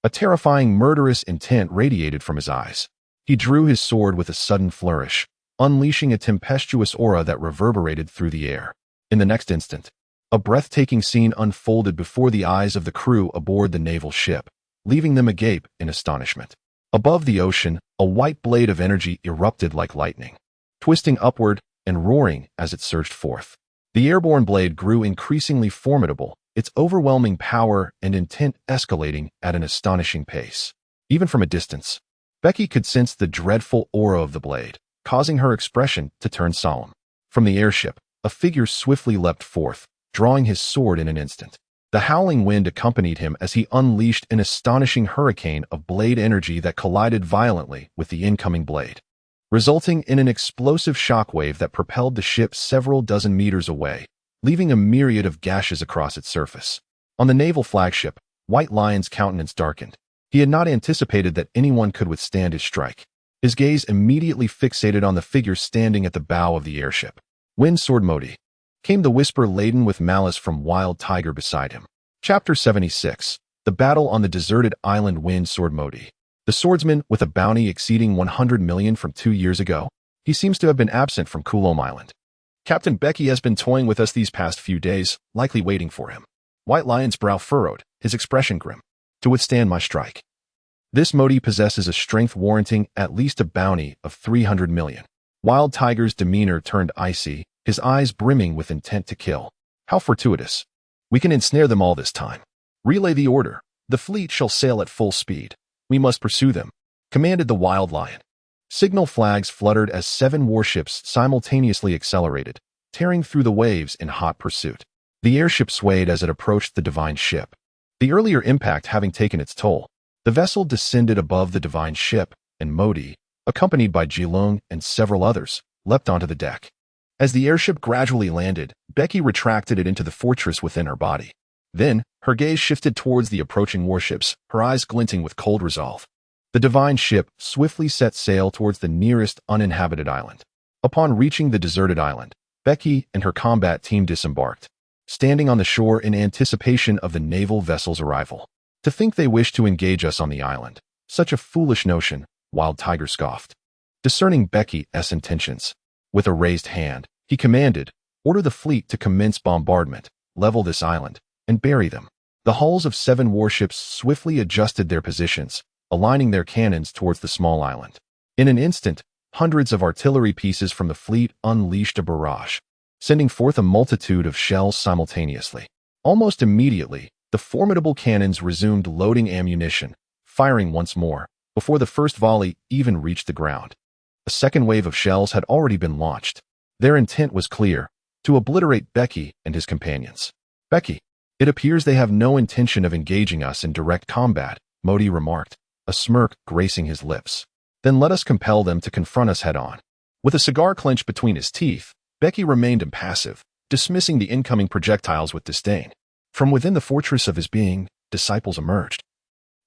a terrifying murderous intent radiated from his eyes. He drew his sword with a sudden flourish, unleashing a tempestuous aura that reverberated through the air. In the next instant, a breathtaking scene unfolded before the eyes of the crew aboard the naval ship, leaving them agape in astonishment. Above the ocean, a white blade of energy erupted like lightning, twisting upward and roaring as it surged forth. The airborne blade grew increasingly formidable, its overwhelming power and intent escalating at an astonishing pace. Even from a distance, Becky could sense the dreadful aura of the blade, causing her expression to turn solemn. From the airship, a figure swiftly leapt forth, drawing his sword in an instant. The howling wind accompanied him as he unleashed an astonishing hurricane of blade energy that collided violently with the incoming blade, resulting in an explosive shockwave that propelled the ship several dozen meters away, leaving a myriad of gashes across its surface. On the naval flagship, White Lion's countenance darkened. He had not anticipated that anyone could withstand his strike. His gaze immediately fixated on the figure standing at the bow of the airship. Wind Sword Modi, came the whisper laden with malice from Wild Tiger beside him. Chapter 76. The Battle on the Deserted Island. Wind Sword Modi, the swordsman with a bounty exceeding 100 million from 2 years ago. He seems to have been absent from Kulom Island. Caponebeque has been toying with us these past few days, likely waiting for him. White Lion's brow furrowed, his expression grim. To withstand my strike. This Modi possesses a strength warranting at least a bounty of 300 million. Wild Tiger's demeanor turned icy, his eyes brimming with intent to kill. How fortuitous. We can ensnare them all this time. Relay the order. The fleet shall sail at full speed. We must pursue them, commanded the Wild Lion. Signal flags fluttered as 7 warships simultaneously accelerated, tearing through the waves in hot pursuit. The airship swayed as it approached the divine ship. The earlier impact having taken its toll, the vessel descended above the divine ship, and Modi, accompanied by Jilung and several others, leapt onto the deck. As the airship gradually landed, Becky retracted it into the fortress within her body. Then, her gaze shifted towards the approaching warships, her eyes glinting with cold resolve. The divine ship swiftly set sail towards the nearest uninhabited island. Upon reaching the deserted island, Becky and her combat team disembarked, standing on the shore in anticipation of the naval vessel's arrival. To think they wish to engage us on the island. Such a foolish notion, Wild Tiger scoffed. Discerning Becky's intentions, with a raised hand, he commanded, order the fleet to commence bombardment, level this island, and bury them. The hulls of 7 warships swiftly adjusted their positions, aligning their cannons towards the small island. In an instant, hundreds of artillery pieces from the fleet unleashed a barrage, sending forth a multitude of shells simultaneously. Almost immediately, the formidable cannons resumed loading ammunition, firing once more, before the first volley even reached the ground. A second wave of shells had already been launched. Their intent was clear, to obliterate Becky and his companions. Becky, it appears they have no intention of engaging us in direct combat, Modi remarked, a smirk gracing his lips. Then let us compel them to confront us head-on. With a cigar clenched between his teeth, Becky remained impassive, dismissing the incoming projectiles with disdain. From within the fortress of his being, disciples emerged,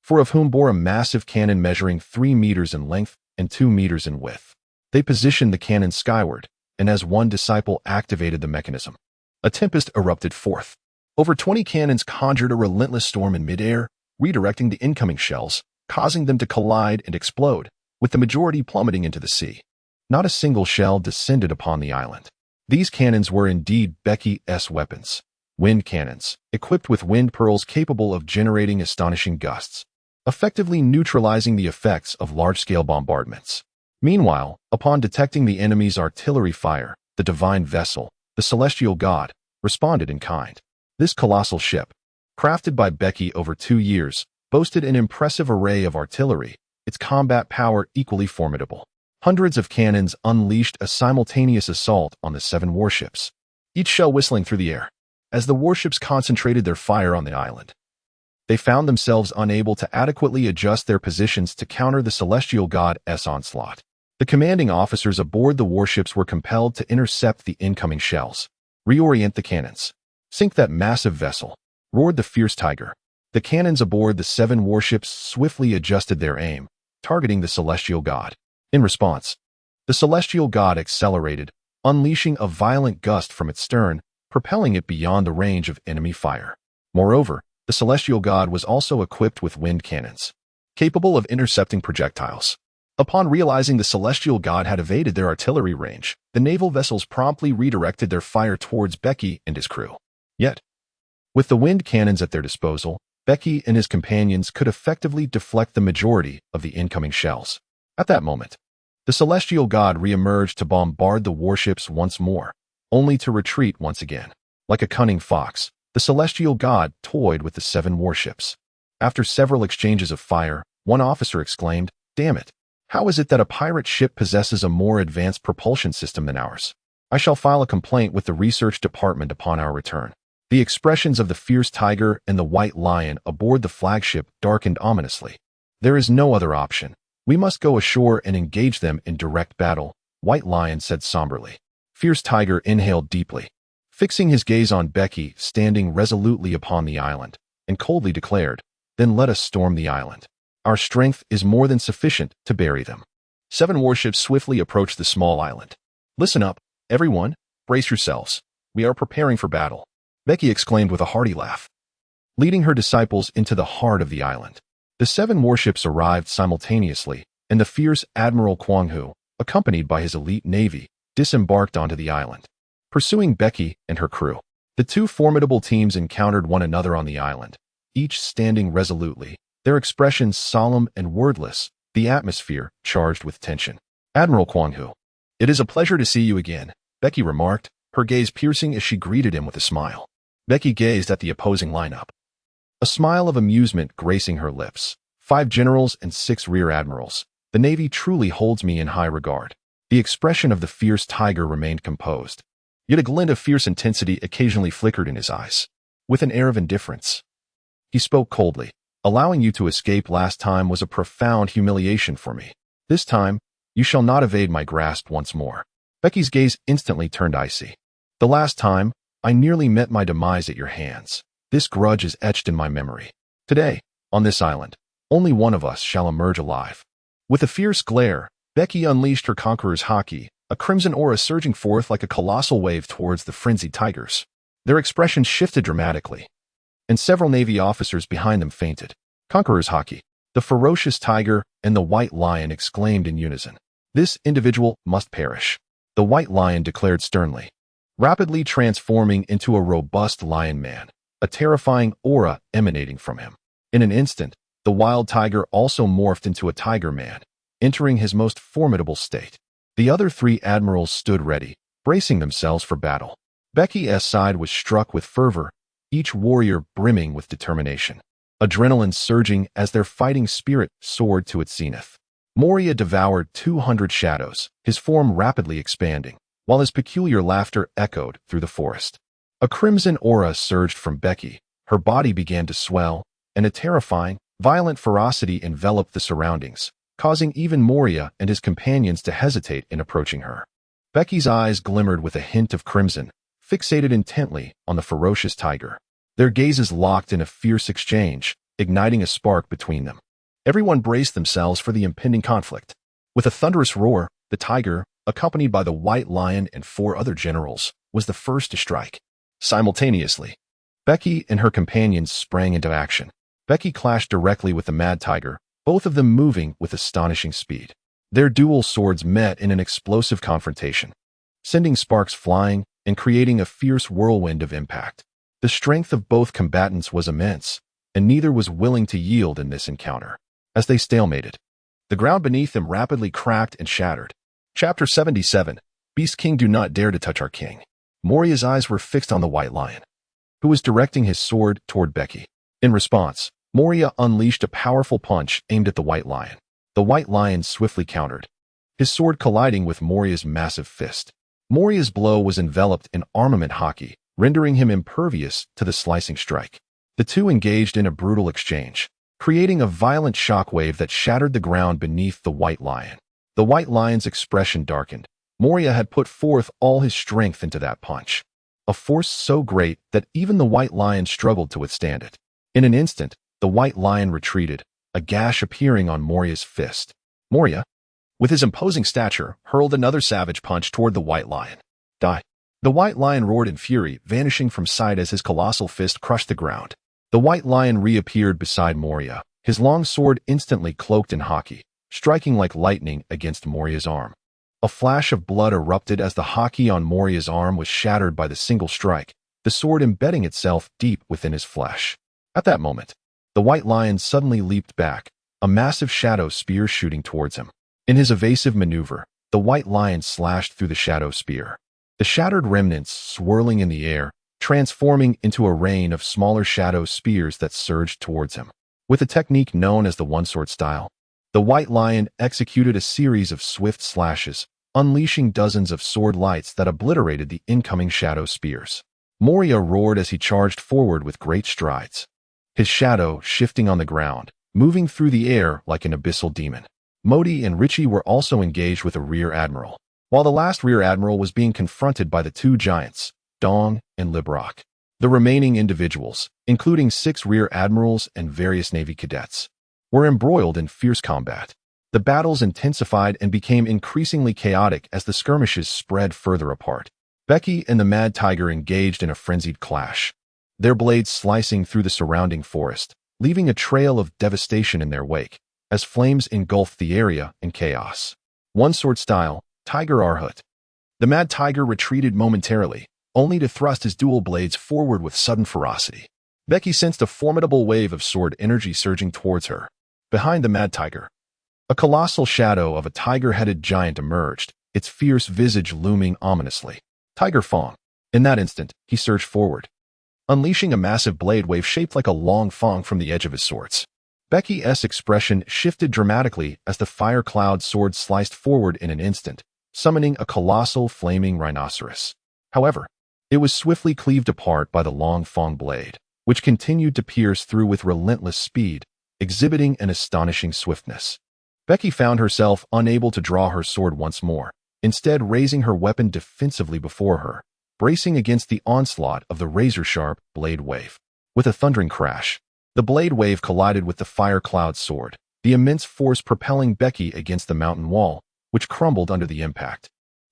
4 of whom bore a massive cannon measuring 3 meters in length and 2 meters in width. They positioned the cannon skyward, and as one disciple activated the mechanism, a tempest erupted forth. Over 20 cannons conjured a relentless storm in midair, redirecting the incoming shells, causing them to collide and explode, with the majority plummeting into the sea. Not a single shell descended upon the island. These cannons were indeed Becky's weapons. Wind cannons, equipped with wind pearls capable of generating astonishing gusts, effectively neutralizing the effects of large-scale bombardments. Meanwhile, upon detecting the enemy's artillery fire, the divine vessel, the celestial god, responded in kind. This colossal ship, crafted by Becky over 2 years, boasted an impressive array of artillery, its combat power equally formidable. Hundreds of cannons unleashed a simultaneous assault on the 7 warships, each shell whistling through the air. As the warships concentrated their fire on the island, they found themselves unable to adequately adjust their positions to counter the celestial god's onslaught. The commanding officers aboard the warships were compelled to intercept the incoming shells, reorient the cannons. Sink that massive vessel, roared the fierce tiger. The cannons aboard the 7 warships swiftly adjusted their aim, targeting the celestial god. In response, the celestial god accelerated, unleashing a violent gust from its stern, propelling it beyond the range of enemy fire. Moreover, the celestial god was also equipped with wind cannons, capable of intercepting projectiles. Upon realizing the celestial god had evaded their artillery range, the naval vessels promptly redirected their fire towards Becky and his crew. Yet, with the wind cannons at their disposal, Becky and his companions could effectively deflect the majority of the incoming shells. At that moment, the celestial god re-emerged to bombard the warships once more, only to retreat once again. Like a cunning fox, the celestial god toyed with the 7 warships. After several exchanges of fire, one officer exclaimed, "Damn it! How is it that a pirate ship possesses a more advanced propulsion system than ours? I shall file a complaint with the research department upon our return." The expressions of the fierce tiger and the white lion aboard the flagship darkened ominously. "There is no other option. We must go ashore and engage them in direct battle," White Lion said somberly. Fierce Tiger inhaled deeply, fixing his gaze on Becky standing resolutely upon the island, and coldly declared, "Then let us storm the island. Our strength is more than sufficient to bury them." 7 warships swiftly approached the small island. "Listen up, everyone, brace yourselves. We are preparing for battle," Becky exclaimed with a hearty laugh. Leading her disciples into the heart of the island, the 7 warships arrived simultaneously, and the fierce Admiral Kwang Hu, accompanied by his elite navy, disembarked onto the island. pursuing Becky and her crew. The two formidable teams encountered one another on the island, each standing resolutely, their expressions solemn and wordless, the atmosphere charged with tension. Admiral Kwang-Hu. "It is a pleasure to see you again," Becky remarked, her gaze piercing as she greeted him with a smile. Becky gazed at the opposing lineup, a smile of amusement gracing her lips. 5 generals and 6 rear admirals. The Navy truly holds me in high regard. The expression of the fierce tiger remained composed, yet a glint of fierce intensity occasionally flickered in his eyes. With an air of indifference, he spoke coldly. "Allowing you to escape last time was a profound humiliation for me. This time, you shall not evade my grasp once more." Becky's gaze instantly turned icy. "The last time, I nearly met my demise at your hands. This grudge is etched in my memory. Today, on this island, only one of us shall emerge alive." With a fierce glare, Becky unleashed her conqueror's haki, a crimson aura surging forth like a colossal wave towards the frenzied tigers. Their expressions shifted dramatically, and several Navy officers behind them fainted. Conqueror's haki. The ferocious tiger and the white lion exclaimed in unison. "This individual must perish," the white lion declared sternly, rapidly transforming into a robust lion man, a terrifying aura emanating from him. In an instant, the wild tiger also morphed into a tiger man, entering his most formidable state. The other 3 admirals stood ready, bracing themselves for battle. Becky's side was struck with fervor, each warrior brimming with determination, adrenaline surging as their fighting spirit soared to its zenith. Moria devoured 200 shadows, his form rapidly expanding, while his peculiar laughter echoed through the forest. A crimson aura surged from Becky, her body began to swell, and a terrifying, violent ferocity enveloped the surroundings, causing even Moria and his companions to hesitate in approaching her. Becky's eyes glimmered with a hint of crimson, fixated intently on the ferocious tiger. Their gazes locked in a fierce exchange, igniting a spark between them. Everyone braced themselves for the impending conflict. With a thunderous roar, the tiger, accompanied by the white lion and 4 other generals, was the first to strike. Simultaneously, Becky and her companions sprang into action. Becky clashed directly with the mad tiger, both of them moving with astonishing speed. Their dual swords met in an explosive confrontation, sending sparks flying and creating a fierce whirlwind of impact. The strength of both combatants was immense, and neither was willing to yield in this encounter. As they stalemated, the ground beneath them rapidly cracked and shattered. Chapter 77. Beast King, do not dare to touch our king. Moria's eyes were fixed on the white lion, who was directing his sword toward Becky. In response, Moria unleashed a powerful punch aimed at the white lion. The white lion swiftly countered, his sword colliding with Moria's massive fist. Moria's blow was enveloped in armament haki, rendering him impervious to the slicing strike. The two engaged in a brutal exchange, creating a violent shockwave that shattered the ground beneath the white lion. The white lion's expression darkened. Moria had put forth all his strength into that punch, a force so great that even the white lion struggled to withstand it. In an instant, the white lion retreated, a gash appearing on Moria's fist. Moria, with his imposing stature, hurled another savage punch toward the white lion. Die. The white lion roared in fury, vanishing from sight as his colossal fist crushed the ground. The white lion reappeared beside Moria, his long sword instantly cloaked in haki, striking like lightning against Moria's arm. A flash of blood erupted as the haki on Moria's arm was shattered by the single strike, the sword embedding itself deep within his flesh. At that moment, the white lion suddenly leaped back, a massive shadow spear shooting towards him. In his evasive maneuver, the white lion slashed through the shadow spear, the shattered remnants swirling in the air, transforming into a rain of smaller shadow spears that surged towards him. With a technique known as the one-sword style, the white lion executed a series of swift slashes, unleashing dozens of sword lights that obliterated the incoming shadow spears. Moria roared as he charged forward with great strides, his shadow shifting on the ground, moving through the air like an abyssal demon. Modi and Richie were also engaged with a rear admiral, while the last rear admiral was being confronted by the 2 giants, Dong and Librock. The remaining individuals, including 6 rear admirals and various Navy cadets, were embroiled in fierce combat. The battles intensified and became increasingly chaotic as the skirmishes spread further apart. Becky and the Mad Tiger engaged in a frenzied clash, their blades slicing through the surrounding forest, leaving a trail of devastation in their wake, as flames engulfed the area in chaos. One sword style, Tiger Arhut. The mad tiger retreated momentarily, only to thrust his dual blades forward with sudden ferocity. Becky sensed a formidable wave of sword energy surging towards her. Behind the mad tiger, a colossal shadow of a tiger-headed giant emerged, its fierce visage looming ominously. Tiger Fong. In that instant, he surged forward, unleashing a massive blade wave shaped like a long fong from the edge of his swords. Becky's expression shifted dramatically as the fire cloud sword sliced forward in an instant, summoning a colossal flaming rhinoceros. However, it was swiftly cleaved apart by the long fong blade, which continued to pierce through with relentless speed, exhibiting an astonishing swiftness. Becky found herself unable to draw her sword once more, instead raising her weapon defensively before her, bracing against the onslaught of the razor-sharp blade wave. With a thundering crash, the blade wave collided with the fire cloud sword, the immense force propelling Becky against the mountain wall, which crumbled under the impact,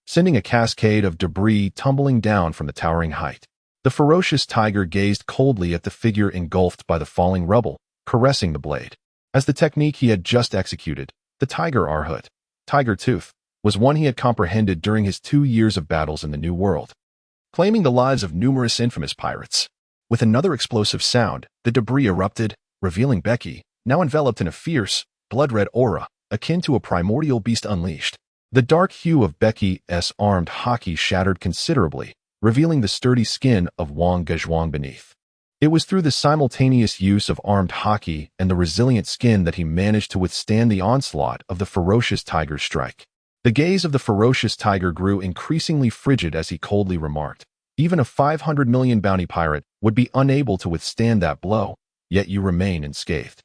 sending a cascade of debris tumbling down from the towering height. The ferocious tiger gazed coldly at the figure engulfed by the falling rubble, caressing the blade. As the technique he had just executed, the tiger Arhut, tiger tooth, was one he had comprehended during his 2 years of battles in the New World, claiming the lives of numerous infamous pirates. With another explosive sound, the debris erupted, revealing Becky, now enveloped in a fierce, blood-red aura, akin to a primordial beast unleashed. The dark hue of Becky's armed haki shattered considerably, revealing the sturdy skin of Wang Gezhuang beneath. It was through the simultaneous use of armed haki and the resilient skin that he managed to withstand the onslaught of the ferocious tiger's strike. The gaze of the ferocious tiger grew increasingly frigid as he coldly remarked, "Even a 500 million bounty pirate would be unable to withstand that blow, yet you remain unscathed."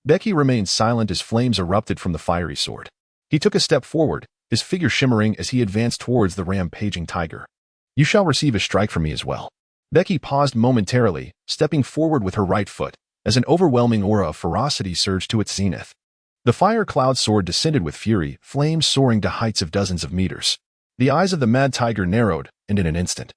Becky remained silent as flames erupted from the fiery sword. He took a step forward, his figure shimmering as he advanced towards the rampaging tiger. "You shall receive a strike from me as well." Becky paused momentarily, stepping forward with her right foot, as an overwhelming aura of ferocity surged to its zenith. The fire cloud sword descended with fury, flames soaring to heights of dozens of meters. The eyes of the mad tiger narrowed, and in an instant,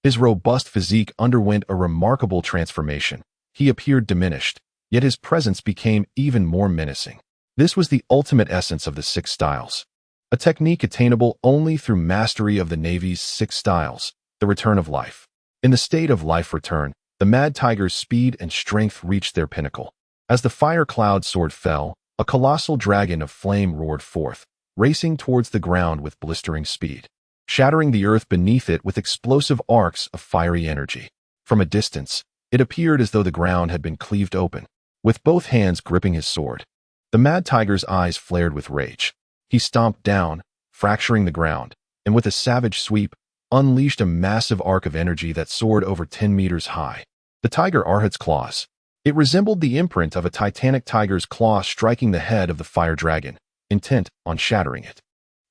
his robust physique underwent a remarkable transformation. He appeared diminished, yet his presence became even more menacing. This was the ultimate essence of the 6 styles, a technique attainable only through mastery of the Navy's 6 styles, the return of life. In the state of life return, the mad tiger's speed and strength reached their pinnacle. As the fire cloud sword fell, a colossal dragon of flame roared forth, racing towards the ground with blistering speed, shattering the earth beneath it with explosive arcs of fiery energy. From a distance, it appeared as though the ground had been cleaved open. With both hands gripping his sword, the mad tiger's eyes flared with rage. He stomped down, fracturing the ground, and with a savage sweep, unleashed a massive arc of energy that soared over 10 meters high. The tiger Arhut's claws. It resembled the imprint of a titanic tiger's claw striking the head of the fire dragon, intent on shattering it.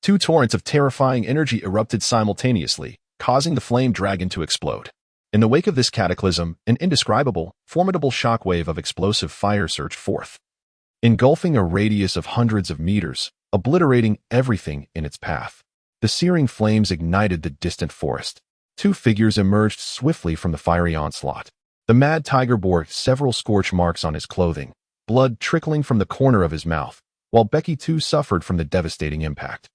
2 torrents of terrifying energy erupted simultaneously, causing the flame dragon to explode. In the wake of this cataclysm, an indescribable, formidable shockwave of explosive fire surged forth, engulfing a radius of hundreds of meters, obliterating everything in its path. The searing flames ignited the distant forest. 2 figures emerged swiftly from the fiery onslaught. The mad tiger bore several scorch marks on his clothing, blood trickling from the corner of his mouth, while Becky too suffered from the devastating impact.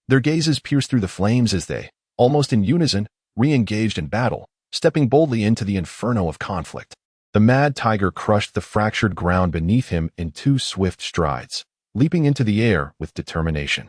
Their gazes pierced through the flames as they, almost in unison, re-engaged in battle, stepping boldly into the inferno of conflict. The mad tiger crushed the fractured ground beneath him in 2 swift strides, leaping into the air with determination.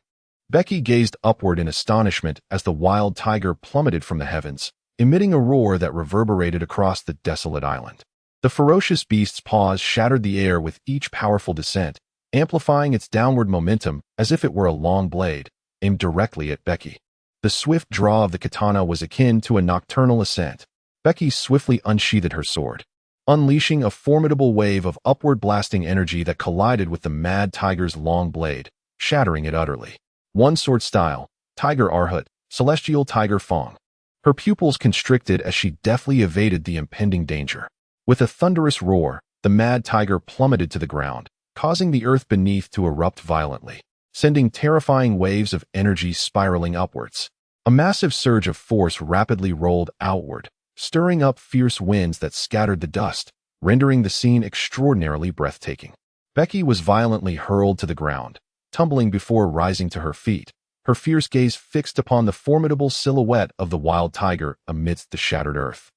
Becky gazed upward in astonishment as the wild tiger plummeted from the heavens, emitting a roar that reverberated across the desolate island. The ferocious beast's paws shattered the air with each powerful descent, amplifying its downward momentum as if it were a long blade, aimed directly at Becky. The swift draw of the katana was akin to a nocturnal ascent. Becky swiftly unsheathed her sword, unleashing a formidable wave of upward blasting energy that collided with the mad tiger's long blade, shattering it utterly. One sword style, Tiger Arhut, Celestial Tiger Fong. Her pupils constricted as she deftly evaded the impending danger. With a thunderous roar, the mad tiger plummeted to the ground, causing the earth beneath to erupt violently, sending terrifying waves of energy spiraling upwards. A massive surge of force rapidly rolled outward, stirring up fierce winds that scattered the dust, rendering the scene extraordinarily breathtaking. Becky was violently hurled to the ground, tumbling before rising to her feet, her fierce gaze fixed upon the formidable silhouette of the wild tiger amidst the shattered earth.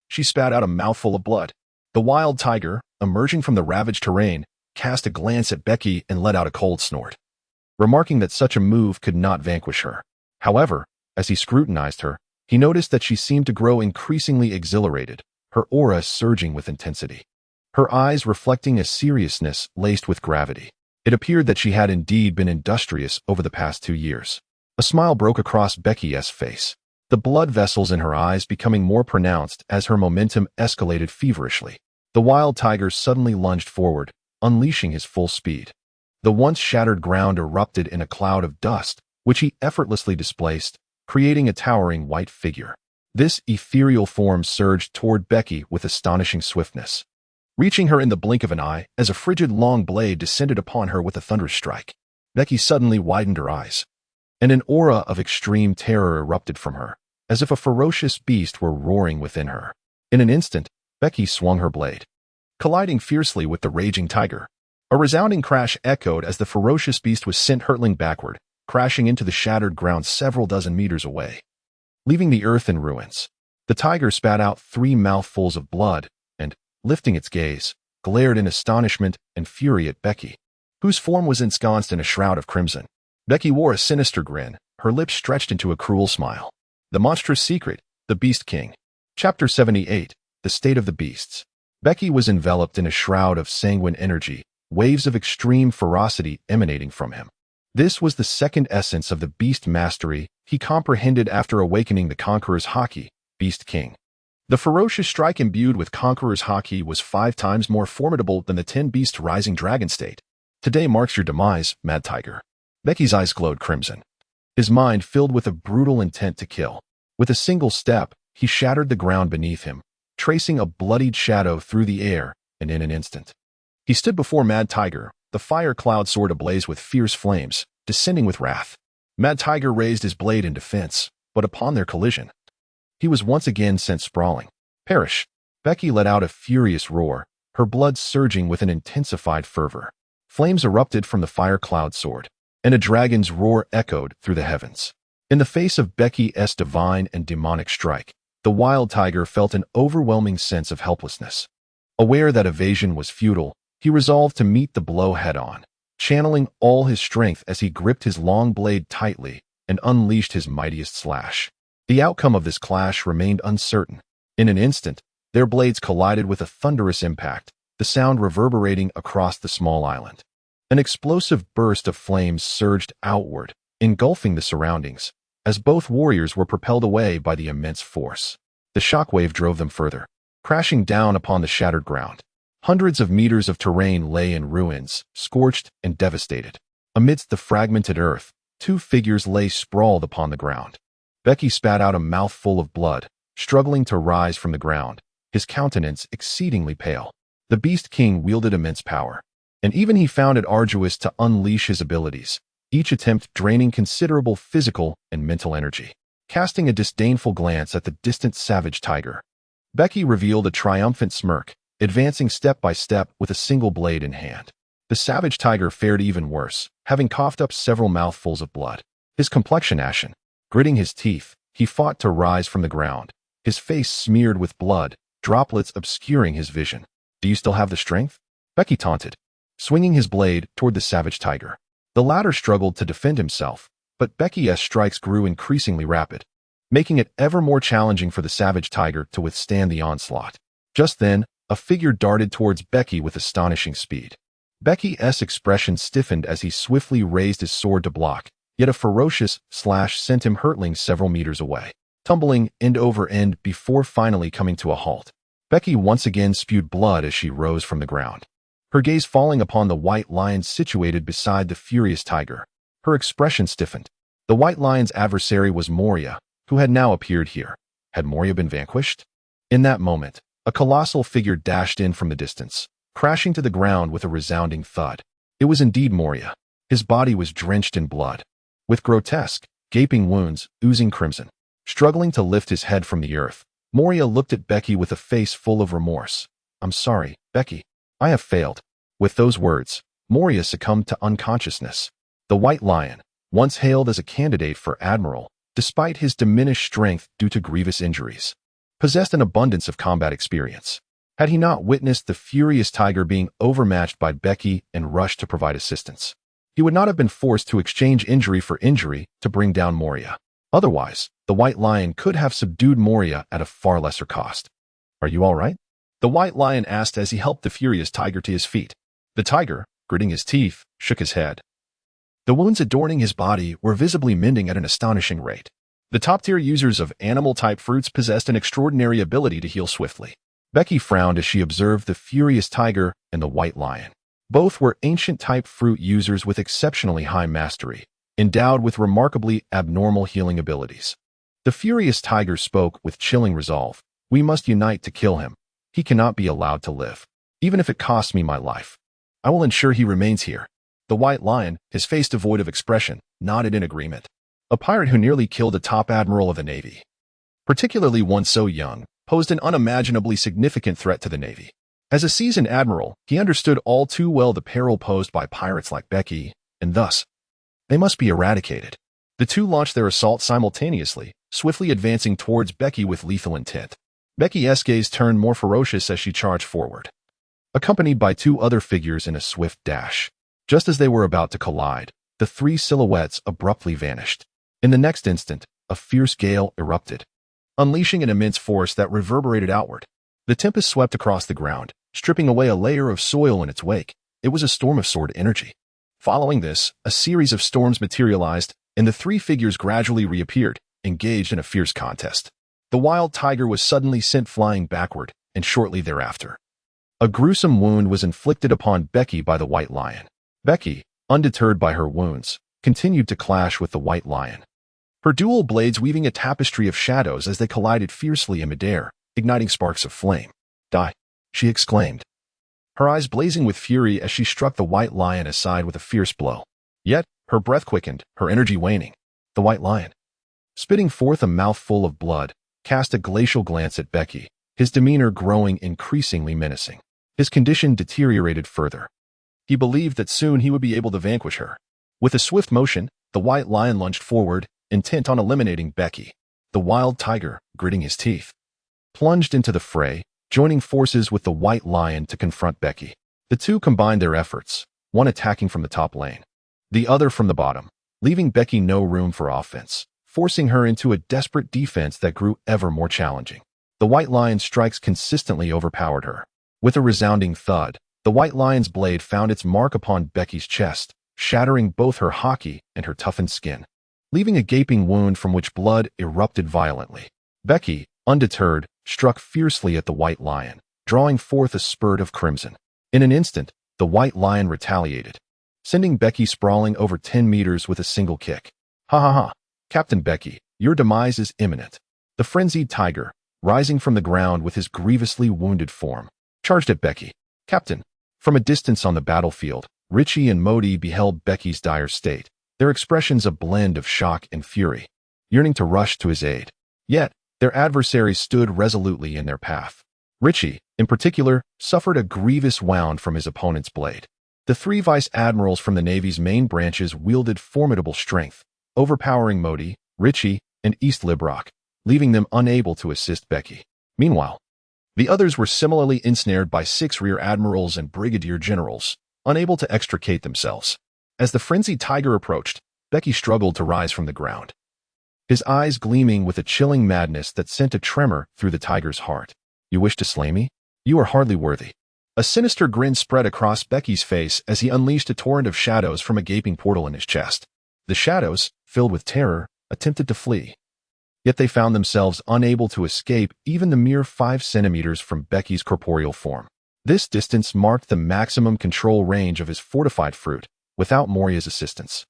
She spat out a mouthful of blood. The wild tiger, emerging from the ravaged terrain, cast a glance at Becky and let out a cold snort, remarking that such a move could not vanquish her. However, as he scrutinized her, he noticed that she seemed to grow increasingly exhilarated, her aura surging with intensity, her eyes reflecting a seriousness laced with gravity. It appeared that she had indeed been industrious over the past 2 years. A smile broke across Becky's face, the blood vessels in her eyes becoming more pronounced as her momentum escalated feverishly. The wild tiger suddenly lunged forward, unleashing his full speed. The once shattered ground erupted in a cloud of dust, which he effortlessly displaced, creating a towering white figure. This ethereal form surged toward Becky with astonishing swiftness, reaching her in the blink of an eye as a frigid long blade descended upon her with a thunderous strike. Becky suddenly widened her eyes, and an aura of extreme terror erupted from her, as if a ferocious beast were roaring within her. In an instant, Becky swung her blade, colliding fiercely with the raging tiger. A resounding crash echoed as the ferocious beast was sent hurtling backward, crashing into the shattered ground several dozen meters away, leaving the earth in ruins. The tiger spat out 3 mouthfuls of blood and, lifting its gaze, glared in astonishment and fury at Becky, whose form was ensconced in a shroud of crimson. Becky wore a sinister grin, her lips stretched into a cruel smile. The monstrous secret, the Beast King. Chapter 78, The State of the Beasts. Becky was enveloped in a shroud of sanguine energy, waves of extreme ferocity emanating from him. This was the second essence of the beast mastery he comprehended after awakening the Conqueror's Haki, Beast King. The ferocious strike imbued with Conqueror's Haki was 5 times more formidable than the 10-beast rising dragon state. Today marks your demise, Mad Tiger. Becky's eyes glowed crimson, his mind filled with a brutal intent to kill. With a single step, he shattered the ground beneath him, tracing a bloodied shadow through the air, and in an instant, he stood before Mad Tiger, the fire cloud sword ablaze with fierce flames, descending with wrath. Mad Tiger raised his blade in defense, but upon their collision, he was once again sent sprawling. Perish! Becky let out a furious roar, her blood surging with an intensified fervor. Flames erupted from the fire cloud sword, and a dragon's roar echoed through the heavens. In the face of Becky's divine and demonic strike, the wild tiger felt an overwhelming sense of helplessness. Aware that evasion was futile, he resolved to meet the blow head-on, channeling all his strength as he gripped his long blade tightly and unleashed his mightiest slash. The outcome of this clash remained uncertain. In an instant, their blades collided with a thunderous impact, the sound reverberating across the small island. An explosive burst of flames surged outward, engulfing the surroundings, as both warriors were propelled away by the immense force. The shockwave drove them further, crashing down upon the shattered ground. Hundreds of meters of terrain lay in ruins, scorched and devastated. Amidst the fragmented earth, 2 figures lay sprawled upon the ground. Becky spat out a mouthful of blood, struggling to rise from the ground, his countenance exceedingly pale. The Beast King wielded immense power, and even he found it arduous to unleash his abilities, each attempt draining considerable physical and mental energy. Casting a disdainful glance at the distant savage tiger, Becky revealed a triumphant smirk, advancing step by step with a single blade in hand. The savage tiger fared even worse, having coughed up several mouthfuls of blood. His complexion ashen, gritting his teeth, he fought to rise from the ground, his face smeared with blood, droplets obscuring his vision. Do you still have the strength? Becky taunted, swinging his blade toward the savage tiger. The latter struggled to defend himself, but Becky's strikes grew increasingly rapid, making it ever more challenging for the savage tiger to withstand the onslaught. Just then, a figure darted towards Becky with astonishing speed. Becky's expression stiffened as he swiftly raised his sword to block, yet a ferocious slash sent him hurtling several meters away, tumbling end over end before finally coming to a halt. Becky once again spewed blood as she rose from the ground, her gaze falling upon the white lion situated beside the furious tiger. Her expression stiffened. The white lion's adversary was Moria, who had now appeared here. Had Moria been vanquished? In that moment, a colossal figure dashed in from the distance, crashing to the ground with a resounding thud. It was indeed Moria. His body was drenched in blood, with grotesque, gaping wounds oozing crimson. Struggling to lift his head from the earth, Moria looked at Becky with a face full of remorse. I'm sorry, Becky. I have failed. With those words, Moria succumbed to unconsciousness. The white lion, once hailed as a candidate for admiral, despite his diminished strength due to grievous injuries, possessed an abundance of combat experience. Had he not witnessed the furious tiger being overmatched by Bege and rushed to provide assistance, he would not have been forced to exchange injury for injury to bring down Moria. Otherwise, the white lion could have subdued Moria at a far lesser cost. "Are you all right?" the white lion asked as he helped the furious tiger to his feet. The tiger, gritting his teeth, shook his head. The wounds adorning his body were visibly mending at an astonishing rate. The top-tier users of animal-type fruits possessed an extraordinary ability to heal swiftly. Bege frowned as she observed the furious tiger and the white lion. Both were ancient-type fruit users with exceptionally high mastery, endowed with remarkably abnormal healing abilities. The furious tiger spoke with chilling resolve. "We must unite to kill him. He cannot be allowed to live. Even if it costs me my life, I will ensure he remains here." The white lion, his face devoid of expression, nodded in agreement. A pirate who nearly killed a top admiral of the Navy, particularly one so young, posed an unimaginably significant threat to the Navy. As a seasoned admiral, he understood all too well the peril posed by pirates like Bege, and thus, they must be eradicated. The two launched their assault simultaneously, swiftly advancing towards Bege with lethal intent. Bege's gaze turned more ferocious as she charged forward, accompanied by two other figures in a swift dash. Just as they were about to collide, the three silhouettes abruptly vanished. In the next instant, a fierce gale erupted, unleashing an immense force that reverberated outward. The tempest swept across the ground, stripping away a layer of soil in its wake. It was a storm of sword energy. Following this, a series of storms materialized, and the three figures gradually reappeared, engaged in a fierce contest. The wild tiger was suddenly sent flying backward, and shortly thereafter, a gruesome wound was inflicted upon Bege by the white lion. Bege, undeterred by her wounds, continued to clash with the white lion, her dual blades weaving a tapestry of shadows as they collided fiercely in midair, igniting sparks of flame. "Die!" she exclaimed, her eyes blazing with fury as she struck the white lion aside with a fierce blow. Yet, her breath quickened, her energy waning. The white lion, spitting forth a mouthful of blood, cast a glacial glance at Bege, his demeanor growing increasingly menacing. His condition deteriorated further. He believed that soon he would be able to vanquish her. With a swift motion, the white lion lunged forward, intent on eliminating Bege. The wild tiger, gritting his teeth, plunged into the fray, joining forces with the white lion to confront Bege. The two combined their efforts, one attacking from the top lane, the other from the bottom, leaving Bege no room for offense, forcing her into a desperate defense that grew ever more challenging. The white lion's strikes consistently overpowered her. With a resounding thud, the white lion's blade found its mark upon Bege's chest, shattering both her haki and her toughened skin, leaving a gaping wound from which blood erupted violently. Bege, undeterred, struck fiercely at the white lion, drawing forth a spurt of crimson. In an instant, the white lion retaliated, sending Bege sprawling over 10 meters with a single kick. "Ha ha ha! Captain Bege, your demise is imminent." The frenzied tiger, rising from the ground with his grievously wounded form, charged at Bege. "Captain!" From a distance on the battlefield, Richie and Modi beheld Bege's dire state, their expressions a blend of shock and fury, yearning to rush to his aid. Yet, their adversaries stood resolutely in their path. Richie, in particular, suffered a grievous wound from his opponent's blade. The three vice admirals from the Navy's main branches wielded formidable strength, overpowering Modi, Richie, and East Librock, leaving them unable to assist Bege. Meanwhile, the others were similarly ensnared by 6 rear admirals and brigadier generals, unable to extricate themselves. As the frenzied tiger approached, Bege struggled to rise from the ground, his eyes gleaming with a chilling madness that sent a tremor through the tiger's heart. "You wish to slay me? You are hardly worthy." A sinister grin spread across Bege's face as he unleashed a torrent of shadows from a gaping portal in his chest. The shadows, filled with terror, attempted to flee. Yet they found themselves unable to escape even the mere 5 centimeters from Bege's corporeal form. This distance marked the maximum control range of his fortified fruit, without Moria's assistance.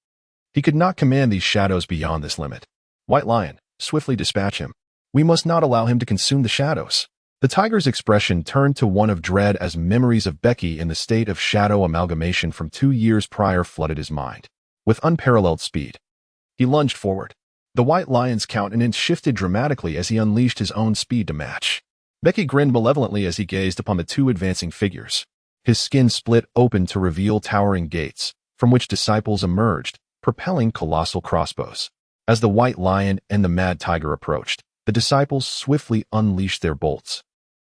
He could not command these shadows beyond this limit. "White Lion, swiftly dispatch him. We must not allow him to consume the shadows." The tiger's expression turned to one of dread as memories of Bege in the state of shadow amalgamation from 2 years prior flooded his mind. With unparalleled speed, he lunged forward. The white lion's countenance shifted dramatically as he unleashed his own speed to match. Bege grinned malevolently as he gazed upon the two advancing figures. His skin split open to reveal towering gates, from which disciples emerged, propelling colossal crossbows. As the white lion and the mad tiger approached, the disciples swiftly unleashed their bolts.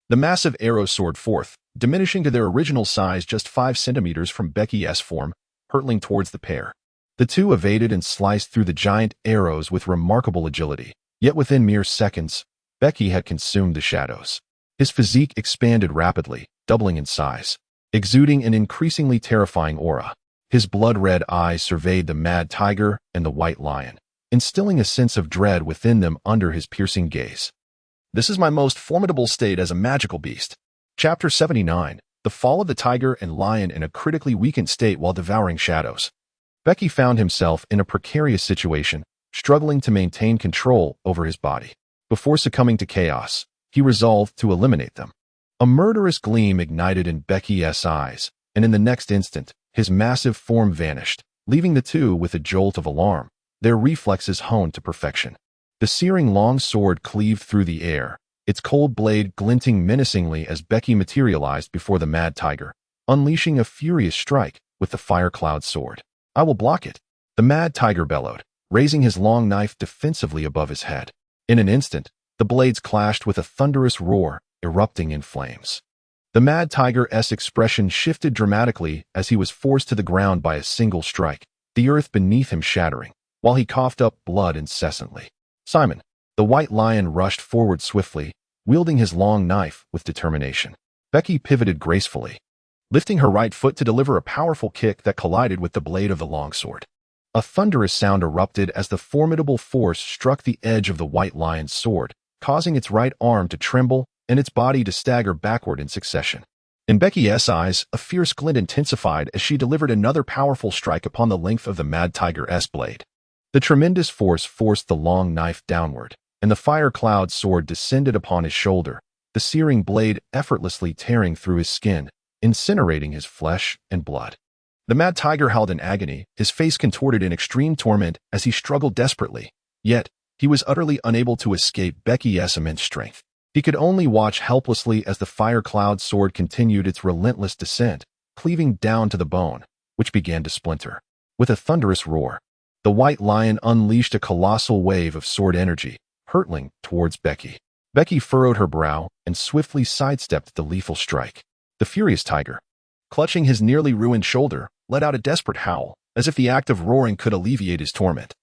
The massive arrows soared forth, diminishing to their original size just 5 centimeters from Bege's form, hurtling towards the pair. The two evaded and sliced through the giant arrows with remarkable agility, yet within mere seconds, Bege had consumed the shadows. His physique expanded rapidly, doubling in size, exuding an increasingly terrifying aura. His blood-red eyes surveyed the mad tiger and the white lion, instilling a sense of dread within them under his piercing gaze. This is my most formidable state as a magical beast. Chapter 79. The Fall of the Tiger and Lion in a critically weakened state while devouring shadows. Bege found himself in a precarious situation, struggling to maintain control over his body. Before succumbing to chaos, he resolved to eliminate them. A murderous gleam ignited in Bege's eyes, and in the next instant, his massive form vanished, leaving the two with a jolt of alarm, their reflexes honed to perfection. The searing long sword cleaved through the air, its cold blade glinting menacingly as Bege materialized before the mad tiger, unleashing a furious strike with the fire cloud sword. "I will block it," the mad tiger bellowed, raising his long knife defensively above his head. In an instant, the blades clashed with a thunderous roar, erupting in flames. The mad tiger's expression shifted dramatically as he was forced to the ground by a single strike, the earth beneath him shattering, while he coughed up blood incessantly. "Simon!" The white lion rushed forward swiftly, wielding his long knife with determination. Bege pivoted gracefully, lifting her right foot to deliver a powerful kick that collided with the blade of the longsword. A thunderous sound erupted as the formidable force struck the edge of the white lion's sword, causing its right arm to tremble and its body to stagger backward in succession. In Bege's eyes, a fierce glint intensified as she delivered another powerful strike upon the length of the mad tiger's blade. The tremendous force forced the long knife downward, and the fire cloud sword descended upon his shoulder, the searing blade effortlessly tearing through his skin, incinerating his flesh and blood. The mad tiger howled in agony, his face contorted in extreme torment as he struggled desperately. Yet, he was utterly unable to escape Bege's immense strength. He could only watch helplessly as the fire cloud sword continued its relentless descent, cleaving down to the bone, which began to splinter. With a thunderous roar, the white lion unleashed a colossal wave of sword energy, hurtling towards Bege. Bege furrowed her brow and swiftly sidestepped the lethal strike. The furious tiger, clutching his nearly ruined shoulder, let out a desperate howl, as if the act of roaring could alleviate his torment.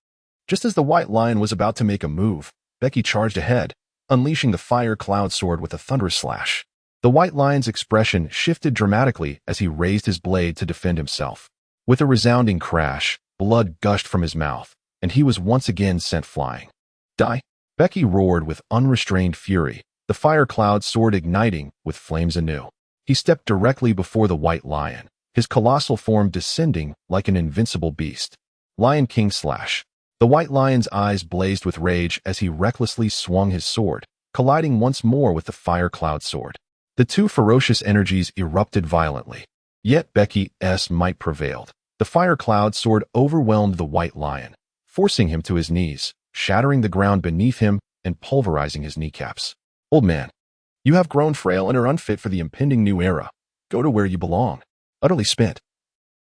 Just as the white lion was about to make a move, Bege charged ahead, unleashing the fire cloud sword with a thunderous slash. The white lion's expression shifted dramatically as he raised his blade to defend himself. With a resounding crash, blood gushed from his mouth, and he was once again sent flying. "Die!" Bege roared with unrestrained fury, the fire cloud sword igniting with flames anew. He stepped directly before the white lion, his colossal form descending like an invincible beast. Lion King slash. The white lion's eyes blazed with rage as he recklessly swung his sword, colliding once more with the fire cloud sword. The two ferocious energies erupted violently. Yet Bege's might prevailed. The fire cloud sword overwhelmed the white lion, forcing him to his knees, shattering the ground beneath him and pulverizing his kneecaps. "Old man, you have grown frail and are unfit for the impending new era. Go to where you belong." Utterly spent,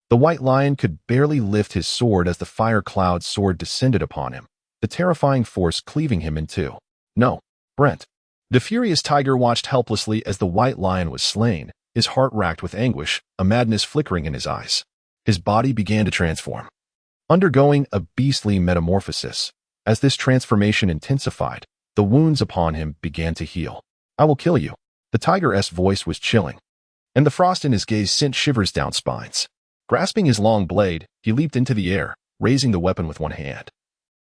the white lion could barely lift his sword as the fire cloud sword descended upon him, the terrifying force cleaving him in two. "No, Brent." The furious tiger watched helplessly as the white lion was slain, his heart racked with anguish, a madness flickering in his eyes. His body began to transform, undergoing a beastly metamorphosis. As this transformation intensified, the wounds upon him began to heal. "I will kill you." The tiger's voice was chilling, and the frost in his gaze sent shivers down spines. Grasping his long blade, he leaped into the air, raising the weapon with one hand,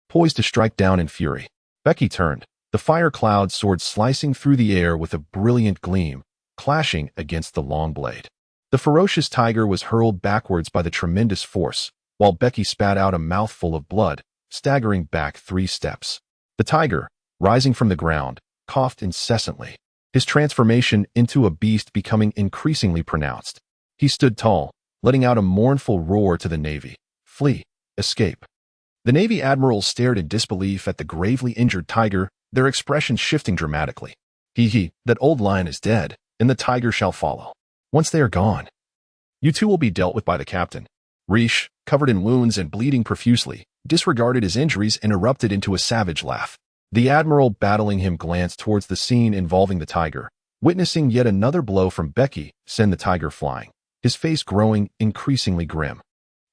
poised to strike down in fury. Bege turned, the fire cloud sword slicing through the air with a brilliant gleam, clashing against the long blade. The ferocious tiger was hurled backwards by the tremendous force, while Bege spat out a mouthful of blood, staggering back 3 steps. The tiger, rising from the ground, coughed incessantly, his transformation into a beast becoming increasingly pronounced. He stood tall, letting out a mournful roar to the Navy. "Flee! Escape!" The Navy admirals stared in disbelief at the gravely injured tiger, their expressions shifting dramatically. That old lion is dead, and the tiger shall follow. Once they are gone, you two will be dealt with by the captain." Riche, covered in wounds and bleeding profusely, disregarded his injuries and erupted into a savage laugh. The admiral battling him glanced towards the scene involving the tiger, witnessing yet another blow from Bege send the tiger flying, his face growing increasingly grim.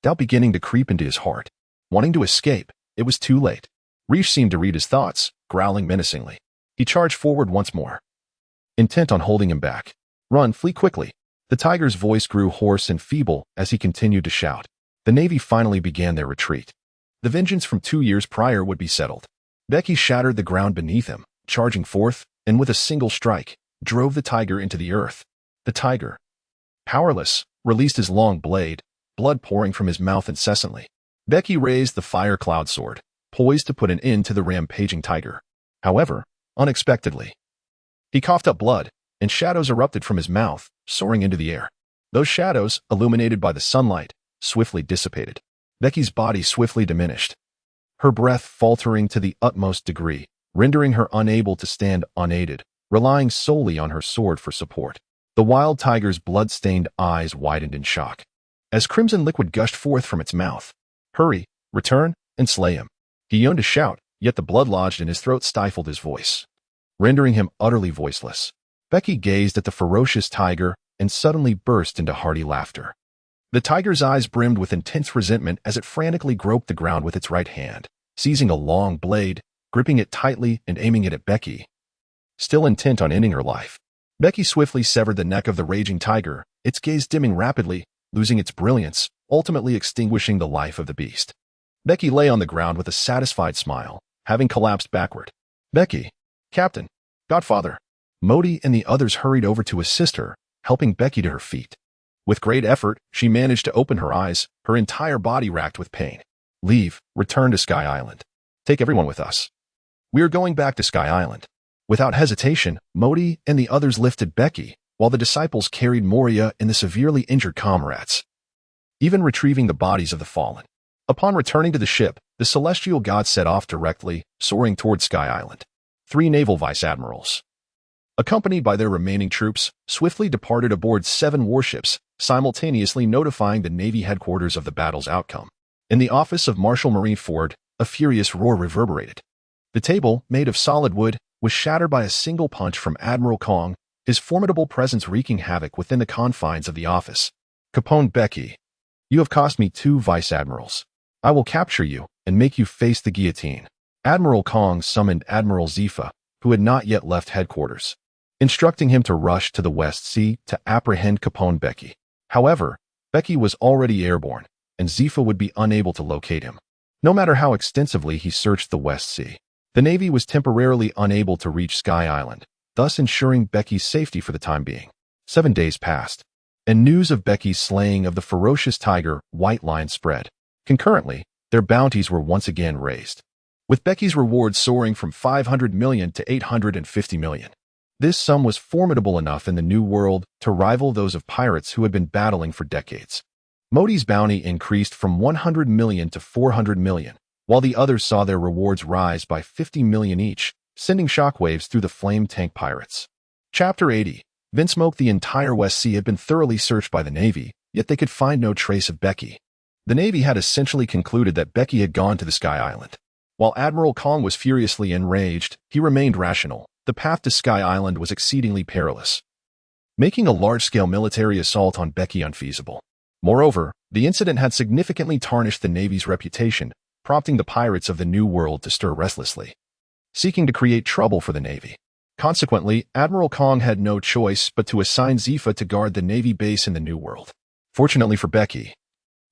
Doubt beginning to creep into his heart. Wanting to escape, it was too late. Riche seemed to read his thoughts, growling menacingly. He charged forward once more, intent on holding him back. Run, flee quickly. The tiger's voice grew hoarse and feeble as he continued to shout. The Navy finally began their retreat. The vengeance from 2 years prior would be settled. Bege shattered the ground beneath him, charging forth, and with a single strike, drove the tiger into the earth. The tiger, powerless, released his long blade, blood pouring from his mouth incessantly. Bege raised the fire cloud sword, poised to put an end to the rampaging tiger. However, unexpectedly, he coughed up blood, and shadows erupted from his mouth, soaring into the air. Those shadows, illuminated by the sunlight, swiftly dissipated. Bege's body swiftly diminished, her breath faltering to the utmost degree, rendering her unable to stand unaided, relying solely on her sword for support. The wild tiger's blood-stained eyes widened in shock, as crimson liquid gushed forth from its mouth. Hurry, return, and slay him. He yearned to shout, yet the blood lodged in his throat stifled his voice, rendering him utterly voiceless. Bege gazed at the ferocious tiger and suddenly burst into hearty laughter. The tiger's eyes brimmed with intense resentment as it frantically groped the ground with its right hand, seizing a long blade, gripping it tightly and aiming it at Bege, still intent on ending her life. Bege swiftly severed the neck of the raging tiger, its gaze dimming rapidly, losing its brilliance, ultimately extinguishing the life of the beast. Bege lay on the ground with a satisfied smile, having collapsed backward. Bege, Captain, Godfather. Modi and the others hurried over to assist her, helping Bege to her feet. With great effort, she managed to open her eyes, her entire body racked with pain. Leave, return to Sky Island. Take everyone with us. We are going back to Sky Island. Without hesitation, Modi and the others lifted Bege, while the disciples carried Moria and the severely injured comrades, even retrieving the bodies of the fallen. Upon returning to the ship, the celestial god set off directly, soaring toward Sky Island. 3 naval vice-admirals, accompanied by their remaining troops, swiftly departed aboard 7 warships, simultaneously notifying the Navy headquarters of the battle's outcome. In the office of Marshal Marie Ford, a furious roar reverberated. The table, made of solid wood, was shattered by a single punch from Admiral Kong, his formidable presence wreaking havoc within the confines of the office. Capone Bege, you have cost me 2 vice-admirals. I will capture you and make you face the guillotine. Admiral Kong summoned Admiral Zifa, who had not yet left headquarters, instructing him to rush to the West Sea to apprehend Capone Bege. However, Bege was already airborne, and Zifa would be unable to locate him. No matter how extensively he searched the West Sea, the Navy was temporarily unable to reach Sky Island, thus ensuring Bege's safety for the time being. 7 days passed, and news of Bege's slaying of the ferocious tiger, White Lion, spread. Concurrently, their bounties were once again raised, with Bege's reward soaring from 500 million to 850 million. This sum was formidable enough in the New World to rival those of pirates who had been battling for decades. Modi's bounty increased from 100 million to 400 million, while the others saw their rewards rise by 50 million each, sending shockwaves through the flame tank pirates. Chapter 80. Vinsmoke. The entire West Sea had been thoroughly searched by the Navy, yet they could find no trace of Bege. The Navy had essentially concluded that Bege had gone to the Sky Island. While Admiral Kong was furiously enraged, he remained rational. The path to Sky Island was exceedingly perilous, making a large-scale military assault on Bege unfeasible. Moreover, the incident had significantly tarnished the Navy's reputation, prompting the pirates of the New World to stir restlessly, seeking to create trouble for the Navy. Consequently, Admiral Kong had no choice but to assign Zifa to guard the Navy base in the New World. Fortunately for Bege,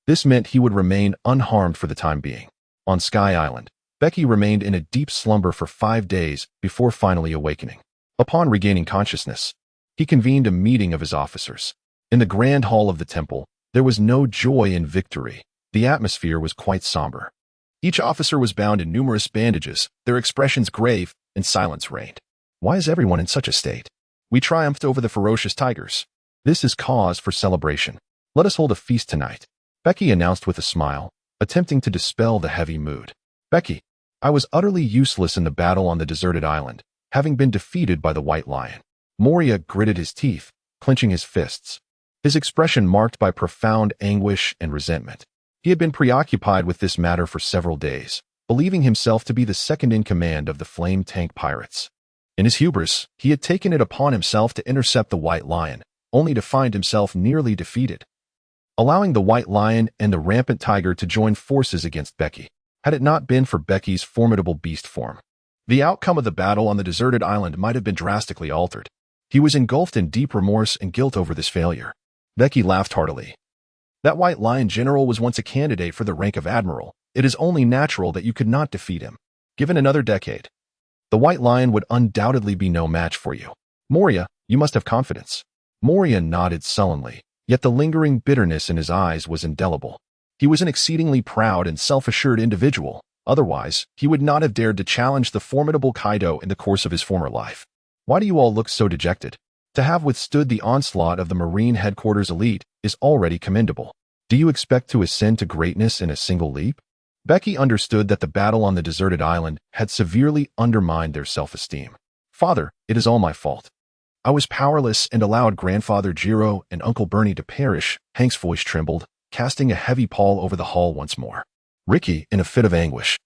this meant he would remain unharmed for the time being. On Sky Island, Bege remained in a deep slumber for 5 days before finally awakening. Upon regaining consciousness, he convened a meeting of his officers. In the grand hall of the temple, there was no joy in victory. The atmosphere was quite somber. Each officer was bound in numerous bandages, their expressions grave, and silence reigned. Why is everyone in such a state? We triumphed over the ferocious tigers. This is cause for celebration. Let us hold a feast tonight, Bege announced with a smile, attempting to dispel the heavy mood. Bege, I was utterly useless in the battle on the deserted island, having been defeated by the White Lion. Moria gritted his teeth, clenching his fists. his expression marked by profound anguish and resentment. He had been preoccupied with this matter for several days, believing himself to be the second in command of the flame tank pirates. In his hubris, he had taken it upon himself to intercept the White Lion, only to find himself nearly defeated. Allowing the White Lion and the rampant tiger to join forces against Bege, had it not been for Bege's formidable beast form, the outcome of the battle on the deserted island might have been drastically altered. He was engulfed in deep remorse and guilt over this failure. Bege laughed heartily. That White Lion general was once a candidate for the rank of admiral. It is only natural that you could not defeat him. Given another decade, the White Lion would undoubtedly be no match for you. Moria, you must have confidence. Moria nodded sullenly, yet the lingering bitterness in his eyes was indelible. He was an exceedingly proud and self-assured individual. Otherwise, he would not have dared to challenge the formidable Kaido in the course of his former life. Why do you all look so dejected? To have withstood the onslaught of the Marine Headquarters elite is already commendable. Do you expect to ascend to greatness in a single leap? Bege understood that the battle on the deserted island had severely undermined their self-esteem. Father, it is all my fault. I was powerless and allowed Grandfather Jiro and Uncle Bernie to perish. Hank's voice trembled, casting a heavy pall over the hall once more. Ricky, in a fit of anguish,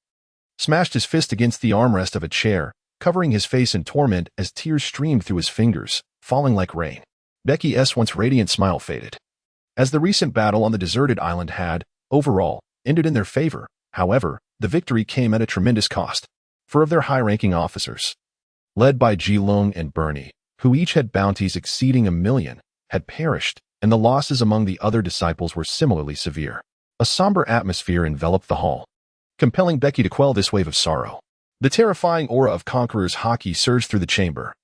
smashed his fist against the armrest of a chair, covering his face in torment as tears streamed through his fingers, falling like rain. Bege's once radiant smile faded. As the recent battle on the deserted island had, overall, ended in their favor, however, the victory came at a tremendous cost. 4 of their high-ranking officers, led by Jilong and Bernie, who each had bounties exceeding 1,000,000, had perished, and the losses among the other disciples were similarly severe. A somber atmosphere enveloped the hall, compelling Bege to quell this wave of sorrow. The terrifying aura of Conqueror's Haki surged through the chamber,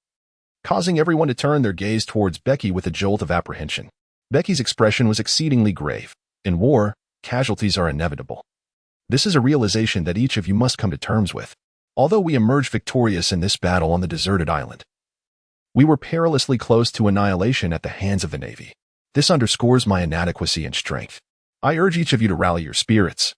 causing everyone to turn their gaze towards Bege with a jolt of apprehension. Bege's expression was exceedingly grave. In war, casualties are inevitable. This is a realization that each of you must come to terms with. Although we emerged victorious in this battle on the deserted island, we were perilously close to annihilation at the hands of the Navy. This underscores my inadequacy and strength. I urge each of you to rally your spirits,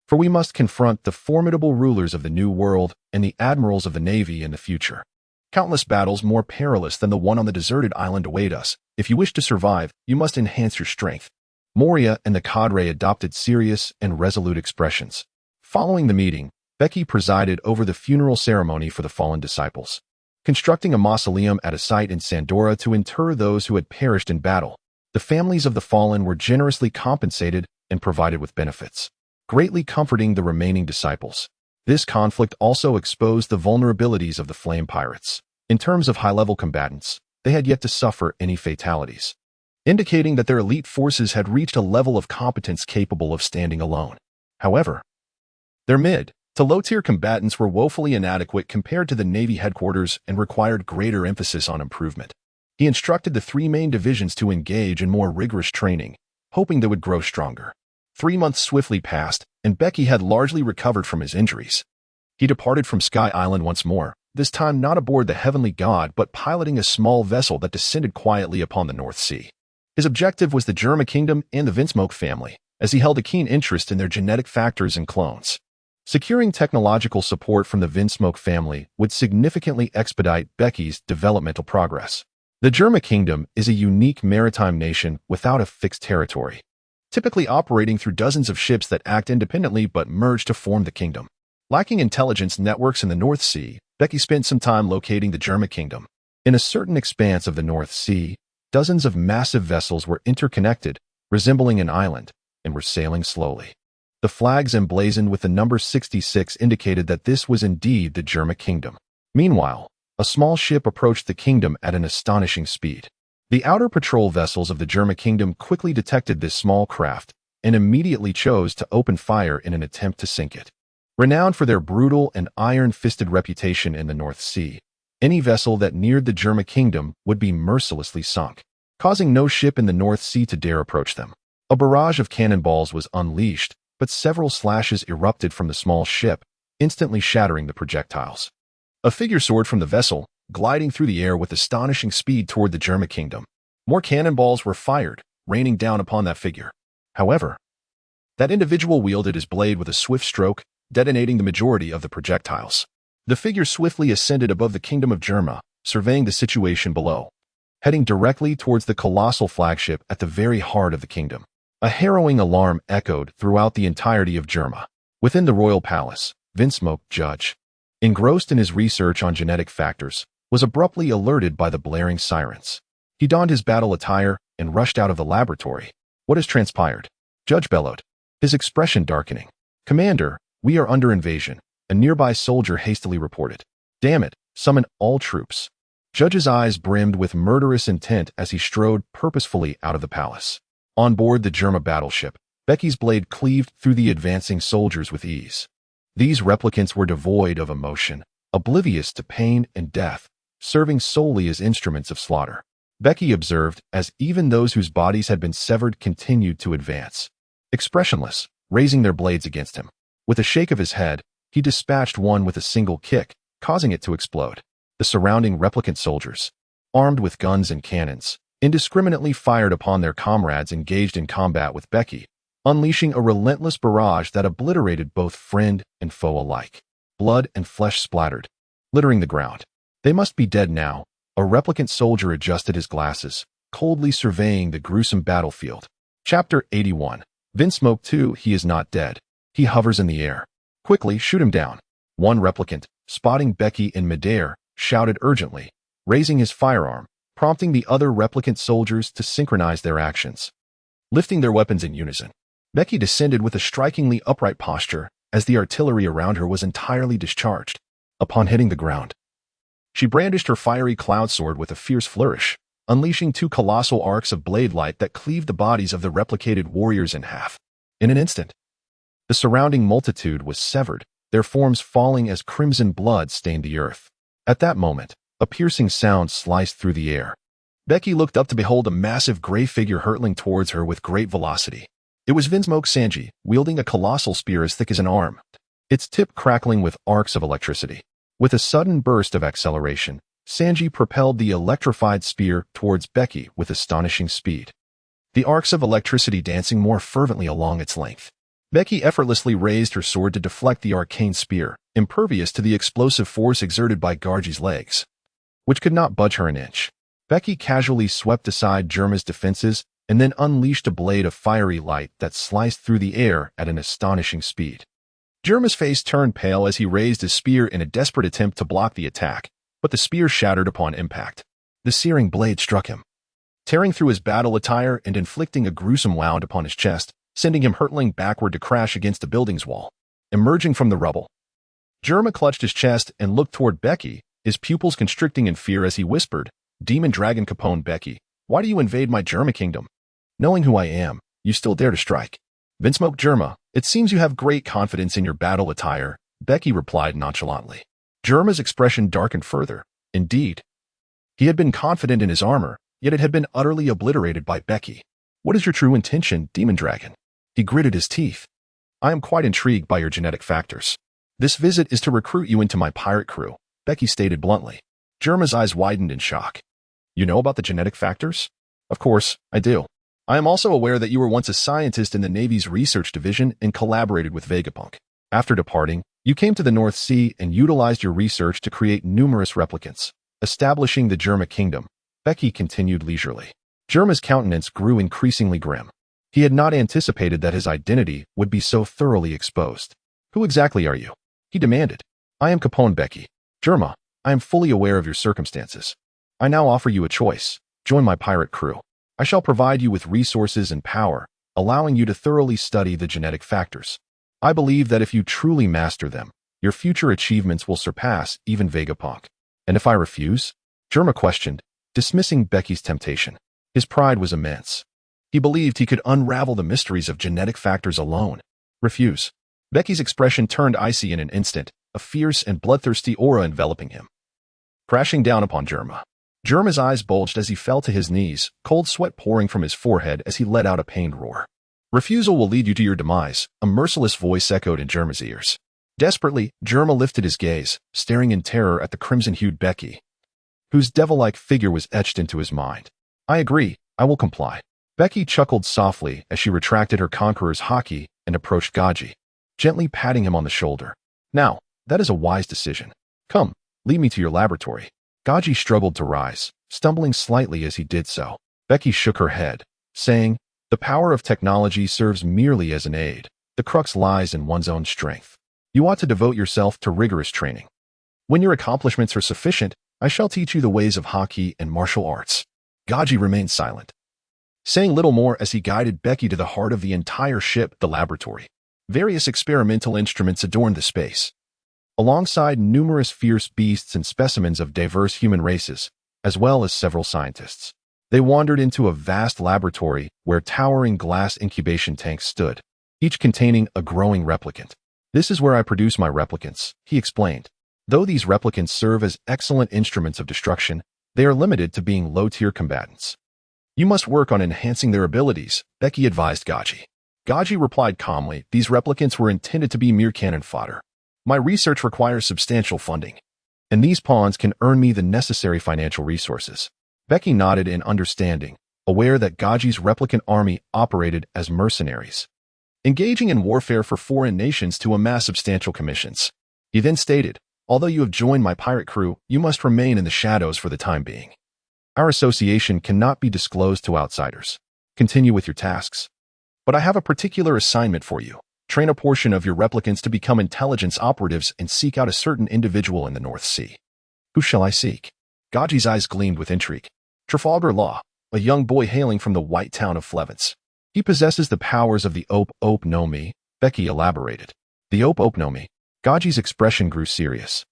for we must confront the formidable rulers of the New World and the admirals of the Navy in the future. Countless battles more perilous than the one on the deserted island await us. If you wish to survive, you must enhance your strength. Moria and the cadre adopted serious and resolute expressions. Following the meeting, Bege presided over the funeral ceremony for the fallen disciples, constructing a mausoleum at a site in Sandora to inter those who had perished in battle. The families of the fallen were generously compensated and provided with benefits, greatly comforting the remaining disciples. This conflict also exposed the vulnerabilities of the flame pirates. In terms of high-level combatants, they had yet to suffer any fatalities, indicating that their elite forces had reached a level of competence capable of standing alone. However, their mid to low-tier combatants were woefully inadequate compared to the Navy headquarters and required greater emphasis on improvement. He instructed the 3 main divisions to engage in more rigorous training, hoping they would grow stronger. 3 months swiftly passed, and Bege had largely recovered from his injuries. He departed from Sky Island once more, this time not aboard the Heavenly God but piloting a small vessel that descended quietly upon the North Sea. His objective was the Germa Kingdom and the Vinsmoke family, as he held a keen interest in their genetic factors and clones. Securing technological support from the Vinsmoke family would significantly expedite Bege's developmental progress. The Germa Kingdom is a unique maritime nation without a fixed territory, typically operating through dozens of ships that act independently but merge to form the kingdom. Lacking intelligence networks in the North Sea, Bege spent some time locating the Germa Kingdom. In a certain expanse of the North Sea, dozens of massive vessels were interconnected, resembling an island, and were sailing slowly. The flags emblazoned with the number 66 indicated that this was indeed the Germa Kingdom. Meanwhile, a small ship approached the kingdom at an astonishing speed. The outer patrol vessels of the Germa Kingdom quickly detected this small craft and immediately chose to open fire in an attempt to sink it. Renowned for their brutal and iron-fisted reputation in the North Sea, any vessel that neared the Germa Kingdom would be mercilessly sunk, causing no ship in the North Sea to dare approach them. A barrage of cannonballs was unleashed, but several slashes erupted from the small ship, instantly shattering the projectiles. A figure soared from the vessel, gliding through the air with astonishing speed toward the Germa Kingdom. More cannonballs were fired, raining down upon that figure. However, that individual wielded his blade with a swift stroke, detonating the majority of the projectiles. The figure swiftly ascended above the kingdom of Germa, surveying the situation below. heading directly towards the colossal flagship at the very heart of the kingdom. A harrowing alarm echoed throughout the entirety of Germa. Within the royal palace, Vinsmoke, judge, engrossed in his research on genetic factors, was abruptly alerted by the blaring sirens. He donned his battle attire and rushed out of the laboratory. What has transpired? Judge bellowed, his expression darkening. Commander, we are under invasion, a nearby soldier hastily reported. Damn it, summon all troops. Judge's eyes brimmed with murderous intent as he strode purposefully out of the palace. On board the Germa battleship, Becky's blade cleaved through the advancing soldiers with ease. These replicants were devoid of emotion, oblivious to pain and death, serving solely as instruments of slaughter. Becky observed as even those whose bodies had been severed continued to advance, expressionless, raising their blades against him. With a shake of his head, he dispatched one with a single kick, causing it to explode. The surrounding replicant soldiers, armed with guns and cannons, indiscriminately fired upon their comrades engaged in combat with Becky, unleashing a relentless barrage that obliterated both friend and foe alike. Blood and flesh splattered, littering the ground. They must be dead now. A replicant soldier adjusted his glasses, coldly surveying the gruesome battlefield. Chapter 81. Vinsmoke 2. He is not dead. He hovers in the air. Quickly, shoot him down. One replicant, spotting Becky in midair, shouted urgently, raising his firearm, prompting the other replicant soldiers to synchronize their actions. Lifting their weapons in unison, Becky descended with a strikingly upright posture as the artillery around her was entirely discharged. Upon hitting the ground, she brandished her fiery cloud sword with a fierce flourish, unleashing two colossal arcs of blade light that cleaved the bodies of the replicated warriors in half. In an instant, the surrounding multitude was severed, their forms falling as crimson blood stained the earth. At that moment, a piercing sound sliced through the air. Becky looked up to behold a massive gray figure hurtling towards her with great velocity. It was Vinsmoke Sanji, wielding a colossal spear as thick as an arm, its tip crackling with arcs of electricity. With a sudden burst of acceleration, Sanji propelled the electrified spear towards Becky with astonishing speed, the arcs of electricity dancing more fervently along its length. Becky effortlessly raised her sword to deflect the arcane spear, impervious to the explosive force exerted by Gargi's legs, which could not budge her an inch. Becky casually swept aside Germa's defenses and then unleashed a blade of fiery light that sliced through the air at an astonishing speed. Germa's face turned pale as he raised his spear in a desperate attempt to block the attack, but the spear shattered upon impact. The searing blade struck him, tearing through his battle attire and inflicting a gruesome wound upon his chest, sending him hurtling backward to crash against the building's wall. Emerging from the rubble, Germa clutched his chest and looked toward Becky, his pupils constricting in fear as he whispered, "Demon Dragon Caponebeque, why do you invade my Germa kingdom? Knowing who I am, you still dare to strike." "Vinsmoke Germa, it seems you have great confidence in your battle attire," Becky replied nonchalantly. Germa's expression darkened further. Indeed, he had been confident in his armor, yet it had been utterly obliterated by Becky. "What is your true intention, Demon Dragon?" He gritted his teeth. "I am quite intrigued by your genetic factors. This visit is to recruit you into my pirate crew," Becky stated bluntly. Germa's eyes widened in shock. "You know about the genetic factors?" "Of course, I do. I am also aware that you were once a scientist in the Navy's research division and collaborated with Vegapunk. After departing, you came to the North Sea and utilized your research to create numerous replicants, establishing the Germa kingdom," Becky continued leisurely. Germa's countenance grew increasingly grim. He had not anticipated that his identity would be so thoroughly exposed. "Who exactly are you?" he demanded. "I am Caponebeque. Germa, I am fully aware of your circumstances. I now offer you a choice. Join my pirate crew. I shall provide you with resources and power, allowing you to thoroughly study the genetic factors. I believe that if you truly master them, your future achievements will surpass even Vegapunk." "And if I refuse?" Germa questioned, dismissing Becky's temptation. His pride was immense. He believed he could unravel the mysteries of genetic factors alone. "Refuse." Becky's expression turned icy in an instant, a fierce and bloodthirsty aura enveloping him. Crashing down upon Germa. Germa's eyes bulged as he fell to his knees, cold sweat pouring from his forehead as he let out a pained roar. "Refusal will lead you to your demise," a merciless voice echoed in Germa's ears. Desperately, Germa lifted his gaze, staring in terror at the crimson-hued Becky, whose devil-like figure was etched into his mind. "I agree, I will comply." Becky chuckled softly as she retracted her conqueror's haki and approached Gaji, gently patting him on the shoulder. "Now, that is a wise decision. Come, lead me to your laboratory." Gaji struggled to rise, stumbling slightly as he did so. Becky shook her head, saying, "The power of technology serves merely as an aid. The crux lies in one's own strength. You ought to devote yourself to rigorous training. When your accomplishments are sufficient, I shall teach you the ways of haki and martial arts." Gaji remained silent, saying little more as he guided Becky to the heart of the entire ship, the laboratory. Various experimental instruments adorned the space, alongside numerous fierce beasts and specimens of diverse human races, as well as several scientists. They wandered into a vast laboratory where towering glass incubation tanks stood, each containing a growing replicant. "This is where I produce my replicants," he explained. "Though these replicants serve as excellent instruments of destruction, they are limited to being low-tier combatants. You must work on enhancing their abilities," Becky advised Gaji. Gaji replied calmly, "These replicants were intended to be mere cannon fodder. My research requires substantial funding, and these pawns can earn me the necessary financial resources." Becky nodded in understanding, aware that Gaji's replicant army operated as mercenaries, engaging in warfare for foreign nations to amass substantial commissions. He then stated, "Although you have joined my pirate crew, you must remain in the shadows for the time being. Our association cannot be disclosed to outsiders. Continue with your tasks. But I have a particular assignment for you. Train a portion of your replicants to become intelligence operatives and seek out a certain individual in the North Sea." "Who shall I seek?" Gaji's eyes gleamed with intrigue. "Trafalgar Law, a young boy hailing from the white town of Flevence. He possesses the powers of the Ope no Mi," Becky elaborated. "The Ope no Mi." Gaji's expression grew serious,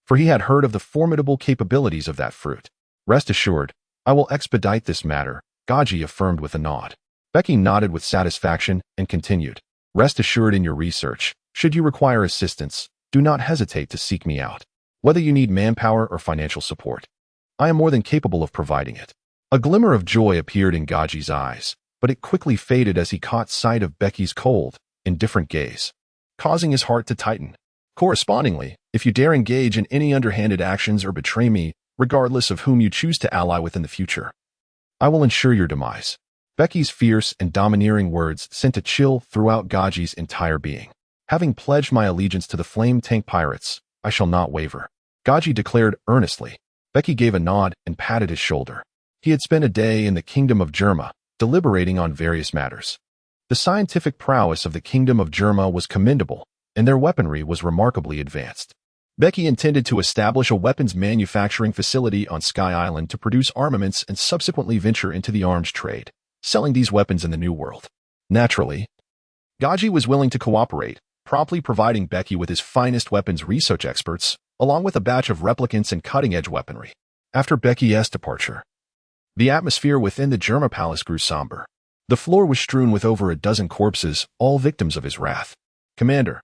for he had heard of the formidable capabilities of that fruit. "Rest assured, I will expedite this matter," Gaji affirmed with a nod. Becky nodded with satisfaction and continued, "Rest assured in your research. Should you require assistance, do not hesitate to seek me out. Whether you need manpower or financial support, I am more than capable of providing it." A glimmer of joy appeared in Gaji's eyes, but it quickly faded as he caught sight of Becky's cold, indifferent gaze, causing his heart to tighten. "Correspondingly, if you dare engage in any underhanded actions or betray me, regardless of whom you choose to ally with in the future, I will ensure your demise." Becky's fierce and domineering words sent a chill throughout Gaji's entire being. "Having pledged my allegiance to the Flame Tank Pirates, I shall not waver," Gaji declared earnestly. Becky gave a nod and patted his shoulder. He had spent a day in the Kingdom of Germa, deliberating on various matters. The scientific prowess of the Kingdom of Germa was commendable, and their weaponry was remarkably advanced. Becky intended to establish a weapons manufacturing facility on Sky Island to produce armaments and subsequently venture into the arms trade, selling these weapons in the New World. Naturally, Gaji was willing to cooperate, promptly providing Becky with his finest weapons research experts, along with a batch of replicants and cutting-edge weaponry. After Becky's departure, the atmosphere within the Germa Palace grew somber. The floor was strewn with over a dozen corpses, all victims of his wrath. "Commander,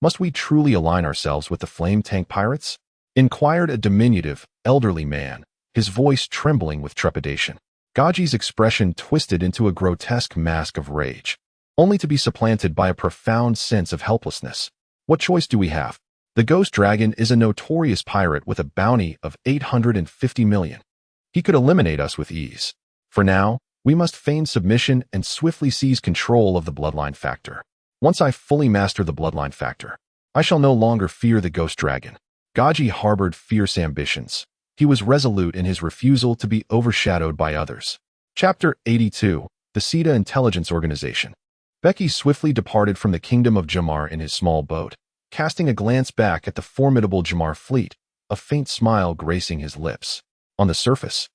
must we truly align ourselves with the Flame Tank Pirates?" inquired a diminutive, elderly man, his voice trembling with trepidation. Gaji's expression twisted into a grotesque mask of rage, only to be supplanted by a profound sense of helplessness. "What choice do we have? The Ghost Dragon is a notorious pirate with a bounty of 850 million. He could eliminate us with ease. For now, we must feign submission and swiftly seize control of the Bloodline Factor. Once I fully master the Bloodline Factor, I shall no longer fear the Ghost Dragon." Gaji harbored fierce ambitions. He was resolute in his refusal to be overshadowed by others. Chapter 82, The Sita Intelligence Organization. Becky swiftly departed from the Kingdom of Jamar in his small boat, casting a glance back at the formidable Jamar fleet, a faint smile gracing his lips. On the surface,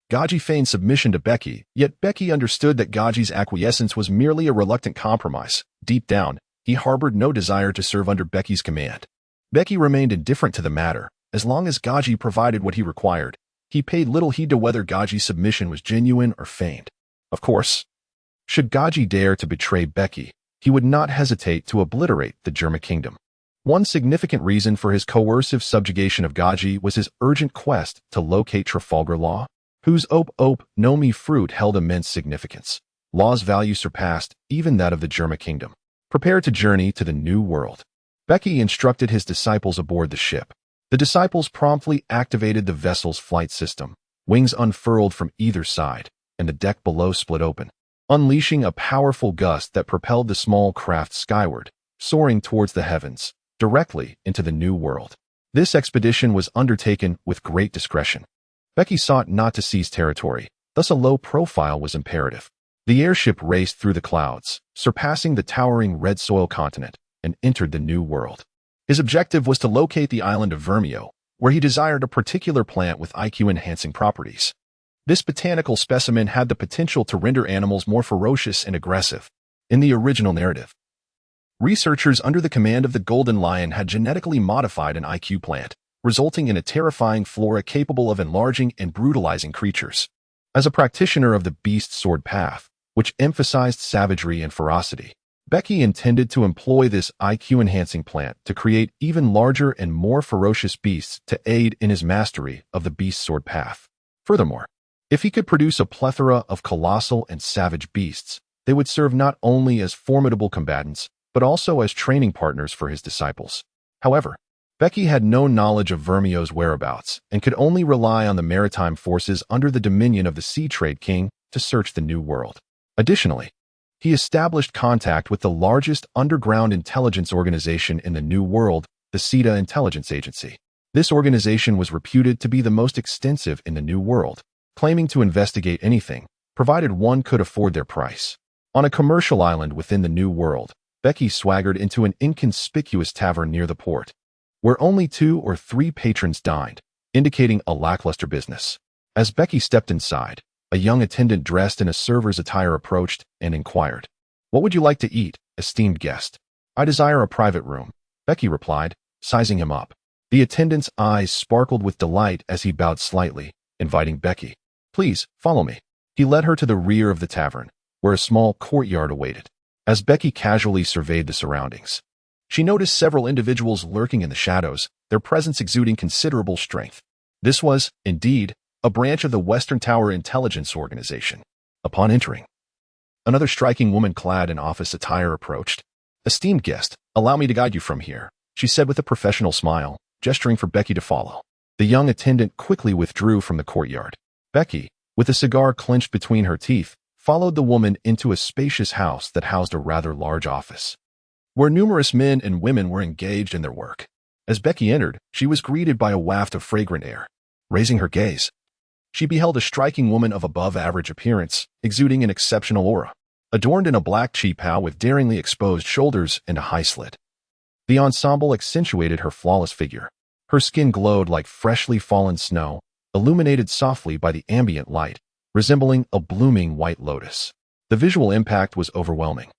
Gaji feigned submission to Becky, yet Becky understood that Gaji's acquiescence was merely a reluctant compromise. Deep down, he harbored no desire to serve under Becky's command. Becky remained indifferent to the matter. As long as Gaji provided what he required, he paid little heed to whether Gaji's submission was genuine or feigned. Of course, should Gaji dare to betray Becky, he would not hesitate to obliterate the Germa Kingdom. One significant reason for his coercive subjugation of Gaji was his urgent quest to locate Trafalgar Law, whose Ope no Mi fruit held immense significance. Law's value surpassed even that of the Germa Kingdom. Prepared to journey to the New World, Becky instructed his disciples aboard the ship. The disciples promptly activated the vessel's flight system. Wings unfurled from either side, and the deck below split open, unleashing a powerful gust that propelled the small craft skyward, soaring towards the heavens, directly into the New World. This expedition was undertaken with great discretion. Becky sought not to seize territory, thus a low profile was imperative. The airship raced through the clouds, surpassing the towering red soil continent, and entered the New World. His objective was to locate the island of Vermio, where he desired a particular plant with IQ-enhancing properties. This botanical specimen had the potential to render animals more ferocious and aggressive. In the original narrative, researchers under the command of the Golden Lion had genetically modified an IQ plant, resulting in a terrifying flora capable of enlarging and brutalizing creatures. As a practitioner of the beast sword path, which emphasized savagery and ferocity, Becky intended to employ this IQ-enhancing plant to create even larger and more ferocious beasts to aid in his mastery of the beast sword path. Furthermore, if he could produce a plethora of colossal and savage beasts, they would serve not only as formidable combatants, but also as training partners for his disciples. However, Becky had no knowledge of Vermio's whereabouts and could only rely on the maritime forces under the dominion of the Sea Trade King to search the New World. Additionally, he established contact with the largest underground intelligence organization in the New World, the SETA Intelligence Agency. This organization was reputed to be the most extensive in the New World, claiming to investigate anything, provided one could afford their price. On a commercial island within the New World, Becky swaggered into an inconspicuous tavern near the port, where only 2 or 3 patrons dined, indicating a lackluster business. As Becky stepped inside, a young attendant dressed in a server's attire approached and inquired, "What would you like to eat, esteemed guest?" "I desire a private room," Becky replied, sizing him up. The attendant's eyes sparkled with delight as he bowed slightly, inviting Becky. "Please, follow me." He led her to the rear of the tavern, where a small courtyard awaited. As Becky casually surveyed the surroundings, she noticed several individuals lurking in the shadows, their presence exuding considerable strength. This was, indeed, a branch of the Western Tower Intelligence Organization. Upon entering, another striking woman clad in office attire approached. "Esteemed guest, allow me to guide you from here," she said with a professional smile, gesturing for Becky to follow. The young attendant quickly withdrew from the courtyard. Becky, with a cigar clenched between her teeth, followed the woman into a spacious house that housed a rather large office, where numerous men and women were engaged in their work. As Becky entered, she was greeted by a waft of fragrant air. Raising her gaze, she beheld a striking woman of above-average appearance, exuding an exceptional aura. Adorned in a black cheapao with daringly exposed shoulders and a high slit, the ensemble accentuated her flawless figure. Her skin glowed like freshly fallen snow, illuminated softly by the ambient light, resembling a blooming white lotus. The visual impact was overwhelming,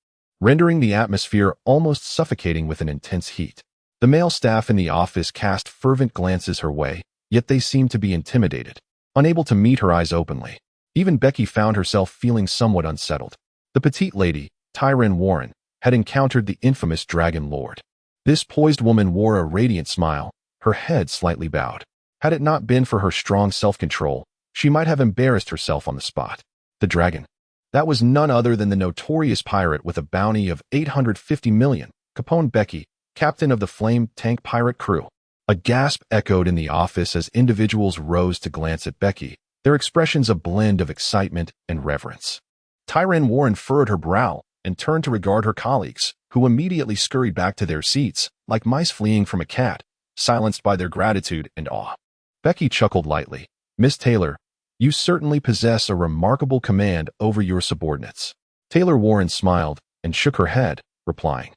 rendering the atmosphere almost suffocating with an intense heat. The male staff in the office cast fervent glances her way, yet they seemed to be intimidated, unable to meet her eyes openly. Even Becky found herself feeling somewhat unsettled. The petite lady, Tyrone Warren, had encountered the infamous Dragon Lord. This poised woman wore a radiant smile, her head slightly bowed. Had it not been for her strong self-control, she might have embarrassed herself on the spot. The dragon. That was none other than the notorious pirate with a bounty of 850 million, Capone Bege, captain of the flame tank pirate crew. A gasp echoed in the office as individuals rose to glance at Becky, their expressions a blend of excitement and reverence. Tyrone Warren furrowed her brow and turned to regard her colleagues, who immediately scurried back to their seats, like mice fleeing from a cat, silenced by their gratitude and awe. Becky chuckled lightly. "Miss Taylor, you certainly possess a remarkable command over your subordinates." Taylor Warren smiled and shook her head, replying,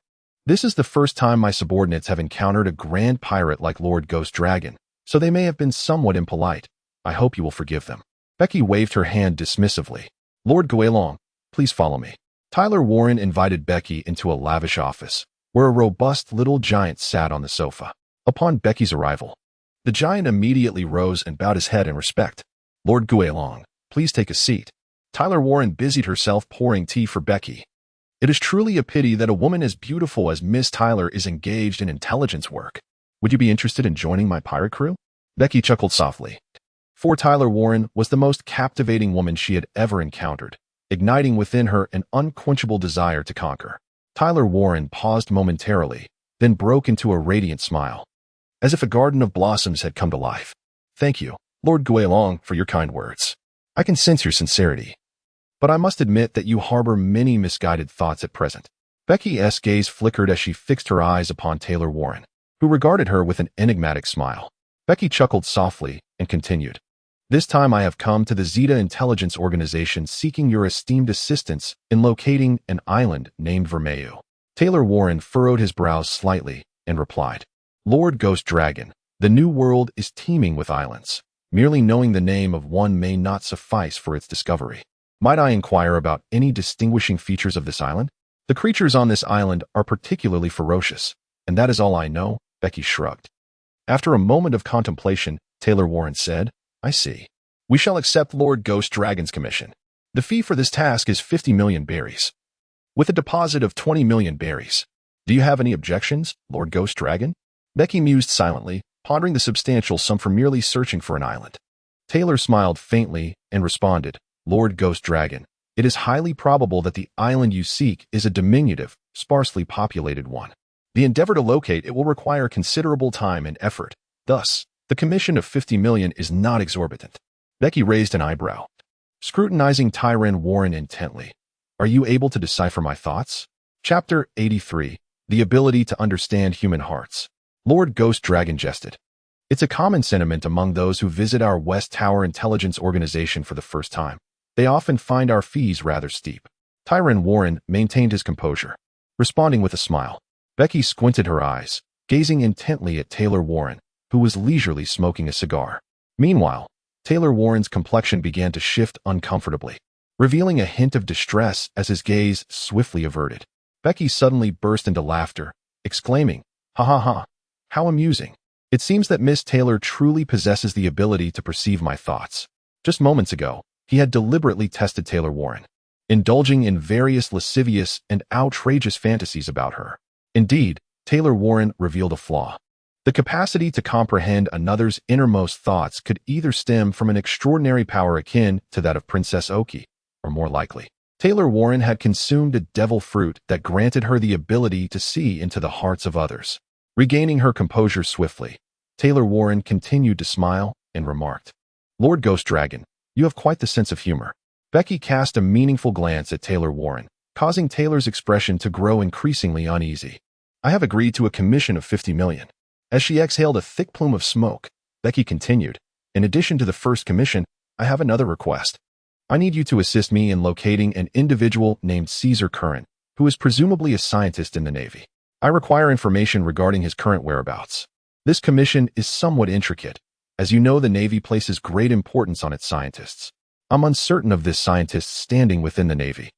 "This is the first time my subordinates have encountered a grand pirate like Lord Ghost Dragon, so they may have been somewhat impolite. I hope you will forgive them." Becky waved her hand dismissively. "Lord Guelong, please follow me." Tyler Warren invited Becky into a lavish office, where a robust little giant sat on the sofa. Upon Becky's arrival, the giant immediately rose and bowed his head in respect. "Lord Guelong, please take a seat." Tyler Warren busied herself pouring tea for Becky. "It is truly a pity that a woman as beautiful as Miss Tyler is engaged in intelligence work. Would you be interested in joining my pirate crew?" Becky chuckled softly. For Tyler Warren was the most captivating woman she had ever encountered, igniting within her an unquenchable desire to conquer. Tyler Warren paused momentarily, then broke into a radiant smile, as if a garden of blossoms had come to life. "Thank you, Lord Guelong, for your kind words. I can sense your sincerity. But I must admit that you harbor many misguided thoughts at present." Becky's gaze flickered as she fixed her eyes upon Taylor Warren, who who regarded her with an enigmatic smile. Becky chuckled softly and continued. This time I have come to the Zeta Intelligence Organization seeking your esteemed assistance in locating an island named Vermeil. Taylor Warren furrowed his brows slightly and replied, Lord Ghost Dragon, the New World is teeming with islands. Merely knowing the name of one may not suffice for its discovery. Might I inquire about any distinguishing features of this island? The creatures on this island are particularly ferocious, and that is all I know, Becky shrugged. After a moment of contemplation, Taylor Warren said, I see. We shall accept Lord Ghost Dragon's commission. The fee for this task is 50 million berries, with a deposit of 20 million berries. Do you have any objections, Lord Ghost Dragon? Becky mused silently, pondering the substantial sum for merely searching for an island. Taylor smiled faintly and responded, Lord Ghost Dragon, it is highly probable that the island you seek is a diminutive, sparsely populated one. The endeavor to locate it will require considerable time and effort. Thus, the commission of 50 million is not exorbitant. Becky raised an eyebrow, scrutinizing Tyran Warren intently. Are you able to decipher my thoughts? Chapter 83. The ability to understand human hearts. Lord Ghost Dragon jested. It's a common sentiment among those who visit our West Tower Intelligence Organization for the first time. They often find our fees rather steep. Tyran Warren maintained his composure, responding with a smile. Becky squinted her eyes, gazing intently at Taylor Warren, who was leisurely smoking a cigar. Meanwhile, Taylor Warren's complexion began to shift uncomfortably, revealing a hint of distress as his gaze swiftly averted. Becky suddenly burst into laughter, exclaiming, Ha ha ha, how amusing. It seems that Miss Taylor truly possesses the ability to perceive my thoughts. Just moments ago, he had deliberately tested Taylor Warren, indulging in various lascivious and outrageous fantasies about her. Indeed, Taylor Warren revealed a flaw. The capacity to comprehend another's innermost thoughts could either stem from an extraordinary power akin to that of Princess Oki, or more likely, Taylor Warren had consumed a devil fruit that granted her the ability to see into the hearts of others. Regaining her composure swiftly, Taylor Warren continued to smile and remarked, Lord Ghost Dragon, you have quite the sense of humor. Becky cast a meaningful glance at Taylor Warren, causing Taylor's expression to grow increasingly uneasy. I have agreed to a commission of 50 million. As she exhaled a thick plume of smoke, Becky continued, in addition to the first commission, I have another request. I need you to assist me in locating an individual named Caesar Curran, who is presumably a scientist in the Navy. I require information regarding his current whereabouts. This commission is somewhat intricate. As you know, the Navy places great importance on its scientists. I'm uncertain of this scientist's standing within the Navy.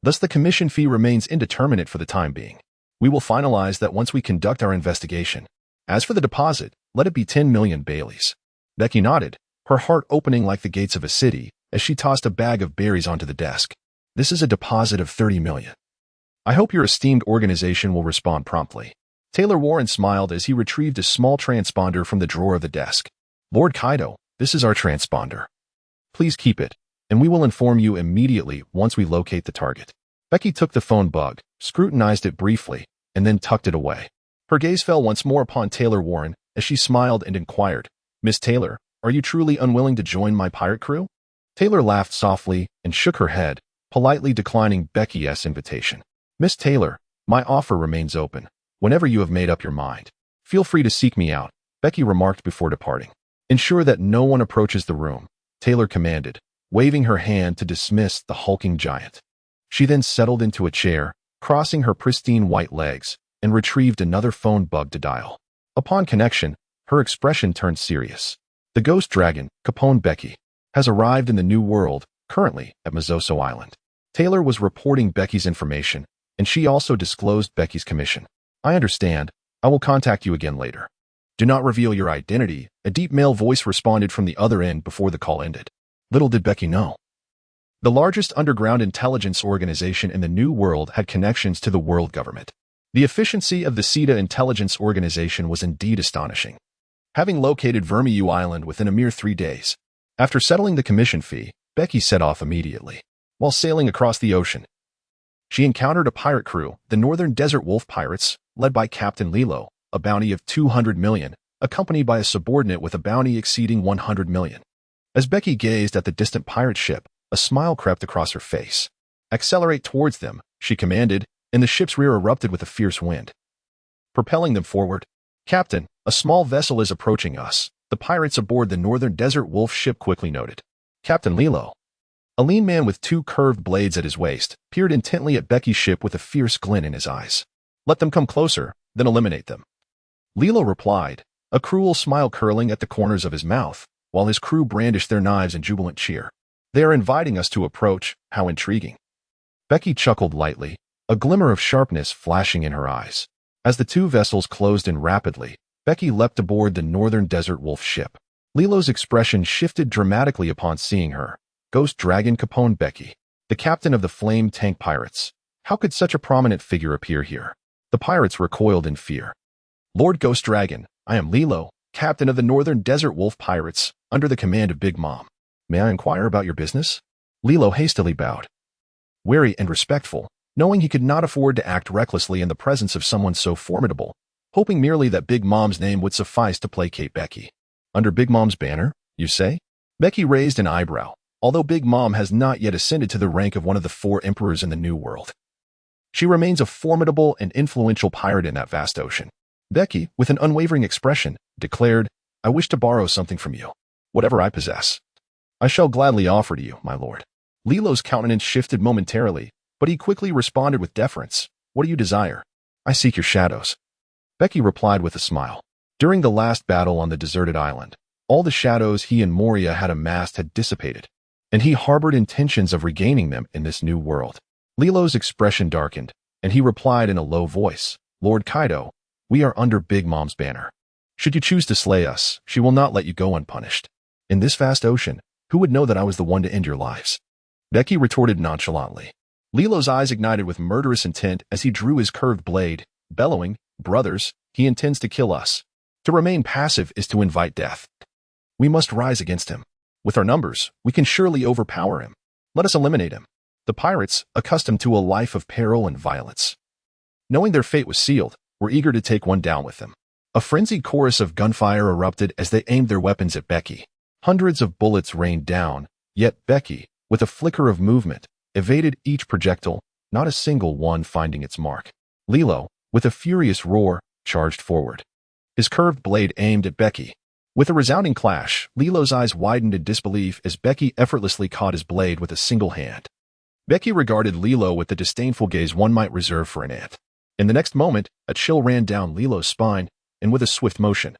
Thus, the commission fee remains indeterminate for the time being. We will finalize that once we conduct our investigation. As for the deposit, let it be 10 million Baileys. Becky nodded, her heart opening like the gates of a city, as she tossed a bag of berries onto the desk. This is a deposit of 30 million. I hope your esteemed organization will respond promptly. Taylor Warren smiled as he retrieved a small transponder from the drawer of the desk. Lord Kaido, this is our transponder. Please keep it, and we will inform you immediately once we locate the target. Becky took the phone bug, scrutinized it briefly, and then tucked it away. Her gaze fell once more upon Taylor Warren as she smiled and inquired, Miss Taylor, are you truly unwilling to join my pirate crew? Taylor laughed softly and shook her head, politely declining Becky's invitation. Miss Taylor, my offer remains open. Whenever you have made up your mind, feel free to seek me out, Becky remarked before departing. Ensure that no one approaches the room, Taylor commanded, waving her hand to dismiss the hulking giant. She then settled into a chair, crossing her pristine white legs, and retrieved another phone bug to dial. Upon connection, her expression turned serious. The ghost dragon, Capone Bege, has arrived in the New World, currently at Mazoso Island. Taylor was reporting Becky's information, and she also disclosed Becky's commission. I understand. I will contact you again later. Do not reveal your identity, a deep male voice responded from the other end before the call ended. Little did Becky know. The largest underground intelligence organization in the New World had connections to the world government. The efficiency of the Zeta Intelligence Organization was indeed astonishing. Having located Vermeil Island within a mere 3 days, after settling the commission fee, Becky set off immediately. While sailing across the ocean, she encountered a pirate crew, the Northern Desert Wolf Pirates, led by Captain Lilo, a bounty of 200 million, accompanied by a subordinate with a bounty exceeding 100 million. As Becky gazed at the distant pirate ship, a smile crept across her face. Accelerate towards them, she commanded, and the ship's rear erupted with a fierce wind, propelling them forward. Captain, a small vessel is approaching us. The pirates aboard the Northern Desert Wolf ship quickly noted. Captain Lilo, a lean man with two curved blades at his waist, peered intently at Becky's ship with a fierce glint in his eyes. Let them come closer, then eliminate them. Lilo replied, a cruel smile curling at the corners of his mouth, while his crew brandished their knives in jubilant cheer. They are inviting us to approach, how intriguing. Becky chuckled lightly, a glimmer of sharpness flashing in her eyes. As the two vessels closed in rapidly, Becky leapt aboard the Northern Desert Wolf ship. Lilo's expression shifted dramatically upon seeing her. Ghost Dragon Caponebeque, the captain of the flame tank pirates. How could such a prominent figure appear here? The pirates recoiled in fear. Lord Ghost Dragon, I am Lilo, captain of the Northern Desert Wolf pirates, under the command of Big Mom. May I inquire about your business? Lilo hastily bowed. Wary and respectful, knowing he could not afford to act recklessly in the presence of someone so formidable, hoping merely that Big Mom's name would suffice to placate Becky. Under Big Mom's banner, you say? Becky raised an eyebrow, although Big Mom has not yet ascended to the rank of one of the 4 emperors in the New World. She remains a formidable and influential pirate in that vast ocean. Becky, with an unwavering expression, declared, I wish to borrow something from you. Whatever I possess, I shall gladly offer to you, my lord. Lilo's countenance shifted momentarily, but he quickly responded with deference. What do you desire? I seek your shadows. Becky replied with a smile. During the last battle on the deserted island, all the shadows he and Moria had amassed had dissipated, and he harbored intentions of regaining them in this new world. Lilo's expression darkened, and he replied in a low voice, Lord Kaido, we are under Big Mom's banner. Should you choose to slay us, she will not let you go unpunished. In this vast ocean, who would know that I was the one to end your lives? Becky retorted nonchalantly. Lilo's eyes ignited with murderous intent as he drew his curved blade, bellowing, Brothers, he intends to kill us. To remain passive is to invite death. We must rise against him. With our numbers, we can surely overpower him. Let us eliminate him. The pirates, accustomed to a life of peril and violence, knowing their fate was sealed, were eager to take one down with them. A frenzied chorus of gunfire erupted as they aimed their weapons at Becky. Hundreds of bullets rained down, yet Becky, with a flicker of movement, evaded each projectile, not a single one finding its mark. Lilo, with a furious roar, charged forward. His curved blade aimed at Becky. With a resounding clash, Lilo's eyes widened in disbelief as Becky effortlessly caught his blade with a single hand. Becky regarded Lilo with the disdainful gaze one might reserve for an ant. In the next moment, a chill ran down Lilo's spine, and with a swift motion,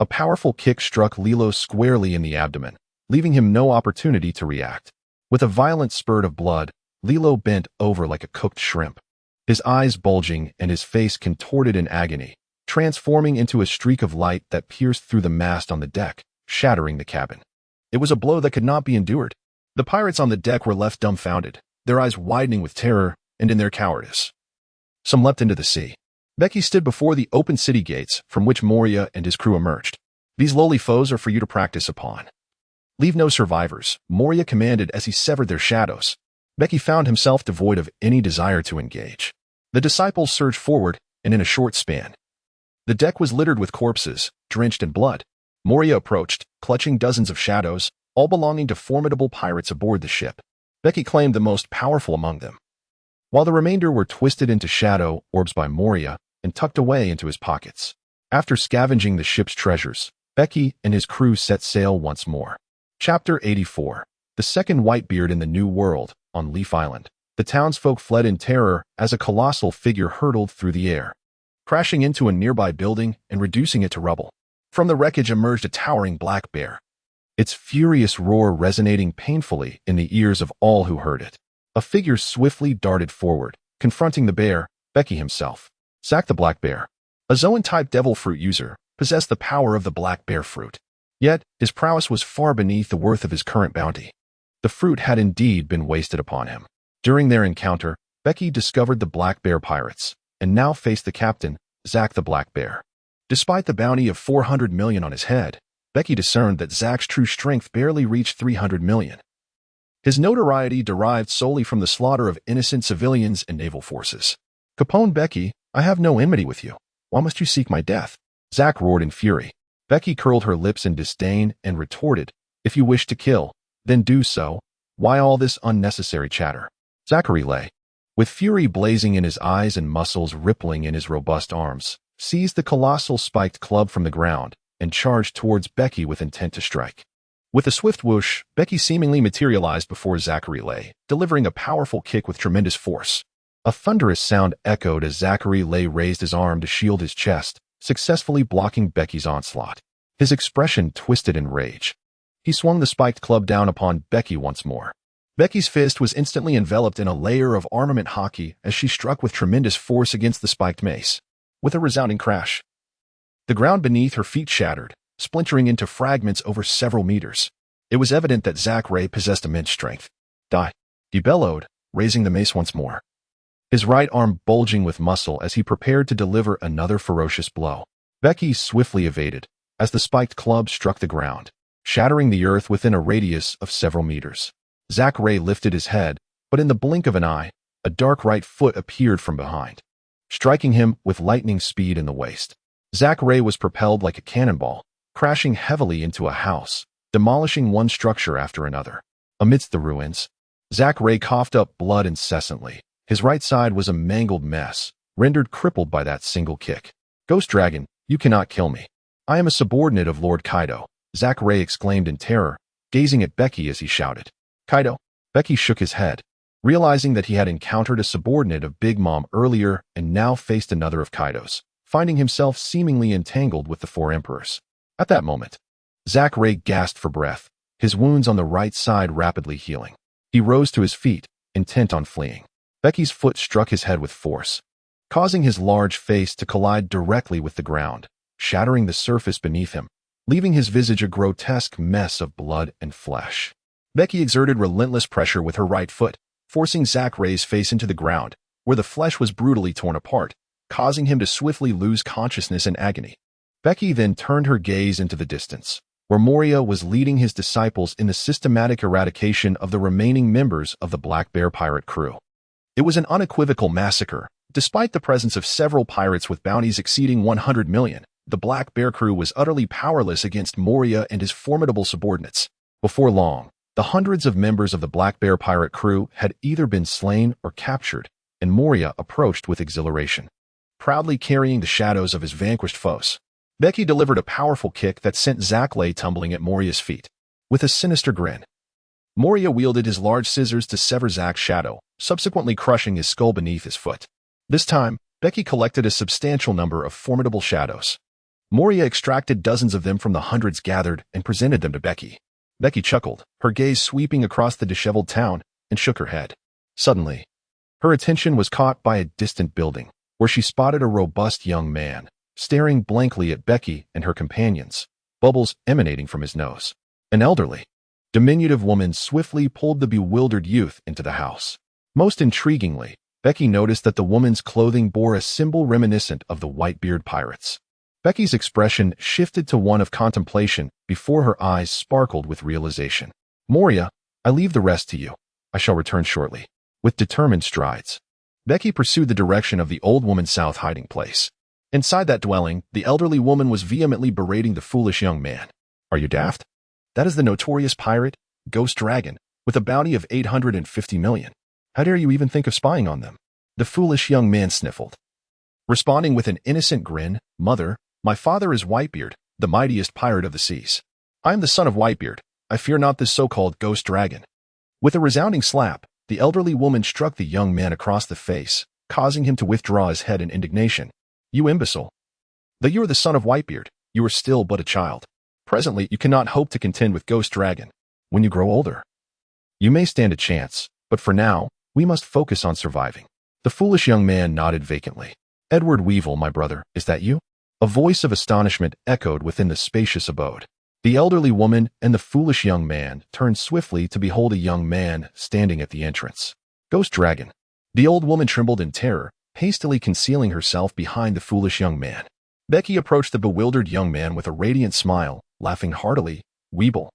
a powerful kick struck Lilo squarely in the abdomen, leaving him no opportunity to react. With a violent spurt of blood, Lilo bent over like a cooked shrimp, his eyes bulging and his face contorted in agony, transforming into a streak of light that pierced through the mast on the deck, shattering the cabin. It was a blow that could not be endured. The pirates on the deck were left dumbfounded, their eyes widening with terror and in their cowardice. Some leapt into the sea. Becky stood before the open city gates from which Moria and his crew emerged. These lowly foes are for you to practice upon. Leave no survivors, Moria commanded as he severed their shadows. Becky found himself devoid of any desire to engage. The disciples surged forward, and in a short span, the deck was littered with corpses, drenched in blood. Moria approached, clutching dozens of shadows, all belonging to formidable pirates aboard the ship. Becky claimed the most powerful among them, while the remainder were twisted into shadow orbs by Moria and tucked away into his pockets. After scavenging the ship's treasures, Becky and his crew set sail once more. Chapter 84. The second Whitebeard in the New World, on Leaf Island. The townsfolk fled in terror as a colossal figure hurtled through the air, crashing into a nearby building and reducing it to rubble. From the wreckage emerged a towering black bear, its furious roar resonating painfully in the ears of all who heard it. A figure swiftly darted forward, confronting the bear, Becky himself. Zack the Black Bear, a Zoan-type devil fruit user, possessed the power of the black bear fruit. Yet, his prowess was far beneath the worth of his current bounty. The fruit had indeed been wasted upon him. During their encounter, Becky discovered the Black Bear pirates, and now faced the captain, Zack the Black Bear. Despite the bounty of 400 million on his head, Becky discerned that Zack's true strength barely reached 300 million. His notoriety derived solely from the slaughter of innocent civilians and naval forces. Capone Bege, I have no enmity with you. Why must you seek my death? Zack roared in fury. Becky curled her lips in disdain and retorted, if you wish to kill, then do so. Why all this unnecessary chatter? Zachary lay, with fury blazing in his eyes and muscles rippling in his robust arms, seized the colossal spiked club from the ground and charged towards Becky with intent to strike. With a swift whoosh, Becky seemingly materialized before Zachary lay, delivering a powerful kick with tremendous force. A thunderous sound echoed as Zachary lay raised his arm to shield his chest, successfully blocking Becky's onslaught. His expression twisted in rage. He swung the spiked club down upon Becky once more. Becky's fist was instantly enveloped in a layer of armament hockey as she struck with tremendous force against the spiked mace. With a resounding crash, the ground beneath her feet shattered, splintering into fragments over several meters. It was evident that Zachary possessed immense strength. Die, he bellowed, raising the mace once more, his right arm bulging with muscle as he prepared to deliver another ferocious blow. Becky swiftly evaded as the spiked club struck the ground, shattering the earth within a radius of several meters. Zachary lifted his head, but in the blink of an eye, a dark right foot appeared from behind, striking him with lightning speed in the waist. Zachary was propelled like a cannonball, crashing heavily into a house, demolishing one structure after another. Amidst the ruins, Zachary coughed up blood incessantly. His right side was a mangled mess, rendered crippled by that single kick. "Ghost Dragon, you cannot kill me. I am a subordinate of Lord Kaido," Zachary exclaimed in terror, gazing at Becky as he shouted. "Kaido?" Becky shook his head, realizing that he had encountered a subordinate of Big Mom earlier and now faced another of Kaido's, finding himself seemingly entangled with the four emperors. At that moment, Zachary gasped for breath, his wounds on the right side rapidly healing. He rose to his feet, intent on fleeing. Becky's foot struck his head with force, causing his large face to collide directly with the ground, shattering the surface beneath him, leaving his visage a grotesque mess of blood and flesh. Becky exerted relentless pressure with her right foot, forcing Zachary's face into the ground, where the flesh was brutally torn apart, causing him to swiftly lose consciousness in agony. Becky then turned her gaze into the distance, where Moria was leading his disciples in the systematic eradication of the remaining members of the Black Bear pirate crew. It was an unequivocal massacre. Despite the presence of several pirates with bounties exceeding 100 million, the Black Bear crew was utterly powerless against Moria and his formidable subordinates. Before long, the hundreds of members of the Black Bear pirate crew had either been slain or captured, and Moria approached with exhilaration, proudly carrying the shadows of his vanquished foes. Becky delivered a powerful kick that sent Zachary tumbling at Moria's feet. With a sinister grin, Moria wielded his large scissors to sever Zach's shadow, subsequently crushing his skull beneath his foot. This time, Becky collected a substantial number of formidable shadows. Moria extracted dozens of them from the hundreds gathered and presented them to Becky. Becky chuckled, her gaze sweeping across the disheveled town, and shook her head. Suddenly, her attention was caught by a distant building, where she spotted a robust young man, staring blankly at Becky and her companions, bubbles emanating from his nose. An elderly, diminutive woman swiftly pulled the bewildered youth into the house. Most intriguingly, Becky noticed that the woman's clothing bore a symbol reminiscent of the Whitebeard pirates. Becky's expression shifted to one of contemplation before her eyes sparkled with realization. "Moria, I leave the rest to you. I shall return shortly." With determined strides, Becky pursued the direction of the old woman's south hiding place. Inside that dwelling, the elderly woman was vehemently berating the foolish young man. "Are you daft? That is the notorious pirate, Ghost Dragon, with a bounty of 850 million. How dare you even think of spying on them?" The foolish young man sniffled, responding with an innocent grin. "Mother, my father is Whitebeard, the mightiest pirate of the seas. I am the son of Whitebeard. I fear not this so-called Ghost Dragon." With a resounding slap, the elderly woman struck the young man across the face, causing him to withdraw his head in indignation. "You imbecile! Though you are the son of Whitebeard, you are still but a child. Presently, you cannot hope to contend with Ghost Dragon. When you grow older, you may stand a chance, but for now, we must focus on surviving." The foolish young man nodded vacantly. "Edward Weevil, my brother, is that you?" A voice of astonishment echoed within the spacious abode. The elderly woman and the foolish young man turned swiftly to behold a young man standing at the entrance. "Ghost Dragon." The old woman trembled in terror, hastily concealing herself behind the foolish young man. Becky approached the bewildered young man with a radiant smile, laughing heartily. "Weeble,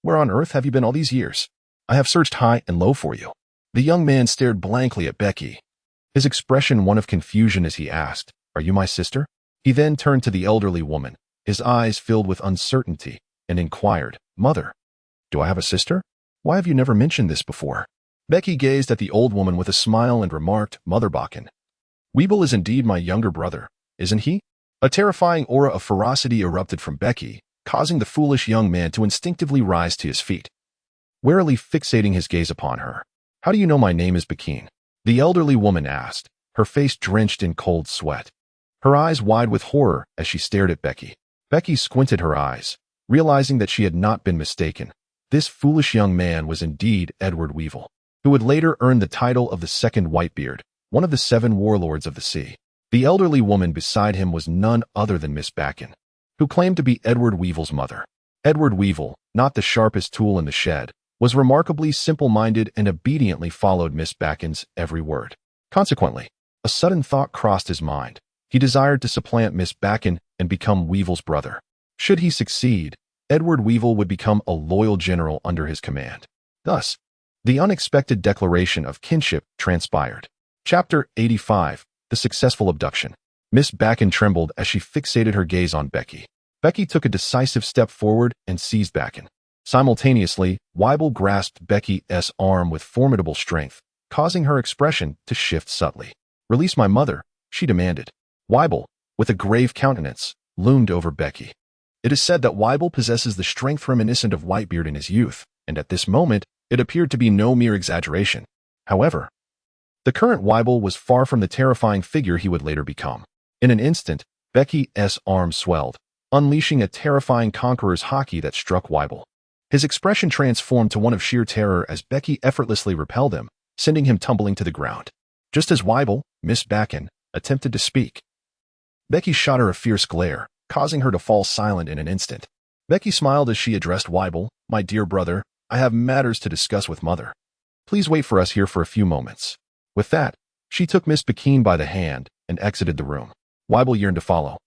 where on earth have you been all these years? I have searched high and low for you." The young man stared blankly at Becky, his expression one of confusion as he asked, "Are you my sister?" He then turned to the elderly woman, his eyes filled with uncertainty, and inquired, "Mother, do I have a sister? Why have you never mentioned this before?" Becky gazed at the old woman with a smile and remarked, "Mother Bakken, Weeble is indeed my younger brother, isn't he?" A terrifying aura of ferocity erupted from Becky, causing the foolish young man to instinctively rise to his feet, warily fixating his gaze upon her. "How do you know my name is Bequine?" the elderly woman asked, her face drenched in cold sweat, her eyes wide with horror as she stared at Becky. Becky squinted her eyes, realizing that she had not been mistaken. This foolish young man was indeed Edward Weevil, who would later earn the title of the Second Whitebeard, one of the 7 warlords of the sea. The elderly woman beside him was none other than Miss Backen, who claimed to be Edward Weevil's mother. Edward Weevil, not the sharpest tool in the shed, was remarkably simple-minded and obediently followed Miss Backen's every word. Consequently, a sudden thought crossed his mind. He desired to supplant Miss Backen and become Weevil's brother. Should he succeed, Edward Weevil would become a loyal general under his command. Thus, the unexpected declaration of kinship transpired. Chapter 85. The Successful Abduction. Miss Backen trembled as she fixated her gaze on Becky. Becky took a decisive step forward and seized Backen. Simultaneously, Weibel grasped Becky's arm with formidable strength, causing her expression to shift subtly. "Release my mother," she demanded. Weibel, with a grave countenance, loomed over Becky. It is said that Weibel possesses the strength reminiscent of Whitebeard in his youth, and at this moment, it appeared to be no mere exaggeration. However, the current Weibel was far from the terrifying figure he would later become. In an instant, Becky's arm swelled, unleashing a terrifying conqueror's haki that struck Weibel. His expression transformed to one of sheer terror as Becky effortlessly repelled him, sending him tumbling to the ground. Just as Weibel, Miss Backen, attempted to speak, Becky shot her a fierce glare, causing her to fall silent in an instant. Becky smiled as she addressed Weibel. "My dear brother, I have matters to discuss with Mother. Please wait for us here for a few moments." With that, she took Miss Bequine by the hand and exited the room. Weibel yearned to follow,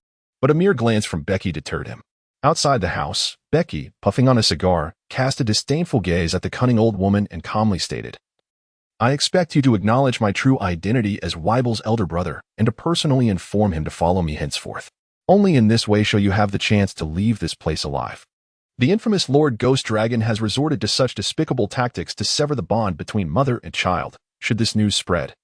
but a mere glance from Becky deterred him. Outside the house, Becky, puffing on a cigar, cast a disdainful gaze at the cunning old woman and calmly stated, "I expect you to acknowledge my true identity as Weibel's elder brother and to personally inform him to follow me henceforth. Only in this way shall you have the chance to leave this place alive. The infamous Lord Ghost Dragon has resorted to such despicable tactics to sever the bond between mother and child. Should this news spread,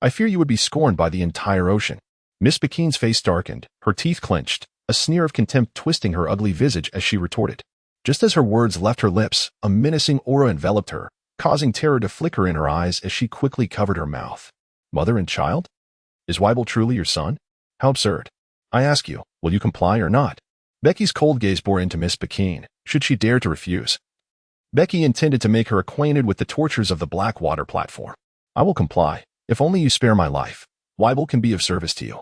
I fear you would be scorned by the entire ocean." Miss Bequine's face darkened, her teeth clenched, a sneer of contempt twisting her ugly visage as she retorted. Just as her words left her lips, a menacing aura enveloped her, causing terror to flicker in her eyes as she quickly covered her mouth. "Mother and child? Is Weibel truly your son? How absurd. I ask you, will you comply or not?" Becky's cold gaze bore into Miss Bequine. Should she dare to refuse? Becky intended to make her acquainted with the tortures of the Blackwater platform. "I will comply, if only you spare my life. Weibel can be of service to you."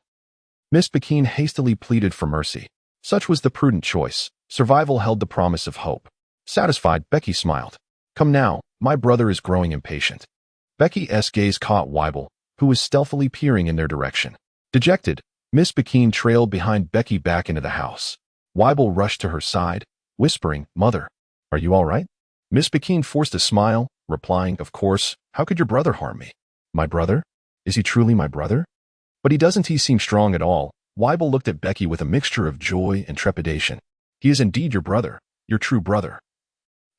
Miss Bequine hastily pleaded for mercy. Such was the prudent choice. Survival held the promise of hope. Satisfied, Becky smiled. "Come now, my brother is growing impatient." Becky's gaze caught Weibel, who was stealthily peering in their direction. Dejected, Miss Bequine trailed behind Becky back into the house. Weibel rushed to her side, whispering, "Mother, are you all right?" Miss Bequine forced a smile, replying, "Of course, how could your brother harm me?" "My brother? Is he truly my brother? But he seem strong at all." Weibel looked at Becky with a mixture of joy and trepidation. "He is indeed your brother, your true brother.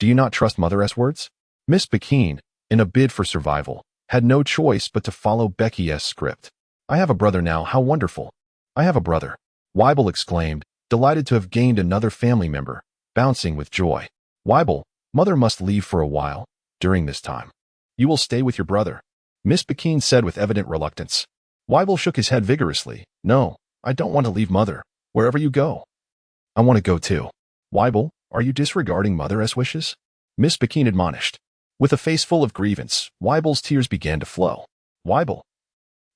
Do you not trust Mother's words?" Miss Bequine, in a bid for survival, had no choice but to follow Becky's script. "I have a brother now, how wonderful. I have a brother," Weibel exclaimed, delighted to have gained another family member, bouncing with joy. "Weibel, Mother must leave for a while. During this time, you will stay with your brother," Miss Bequine said with evident reluctance. Weibel shook his head vigorously. "No, I don't want to leave Mother. Wherever you go, I want to go too." "Weibel, are you disregarding Mother's wishes?" Miss Bequine admonished. With a face full of grievance, Weibel's tears began to flow. "Weibel,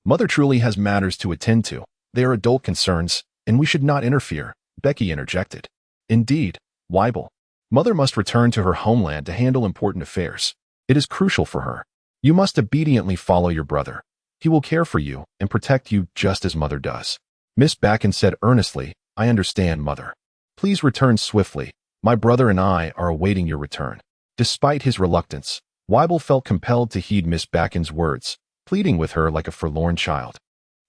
Mother truly has matters to attend to. They are adult concerns, and we should not interfere," Becky interjected. "Indeed, Weibel, Mother must return to her homeland to handle important affairs. It is crucial for her. You must obediently follow your brother. He will care for you and protect you just as Mother does." Miss Backen said earnestly, "I understand, Mother. Please return swiftly. My brother and I are awaiting your return." Despite his reluctance, Weibel felt compelled to heed Miss Backen's words, pleading with her like a forlorn child.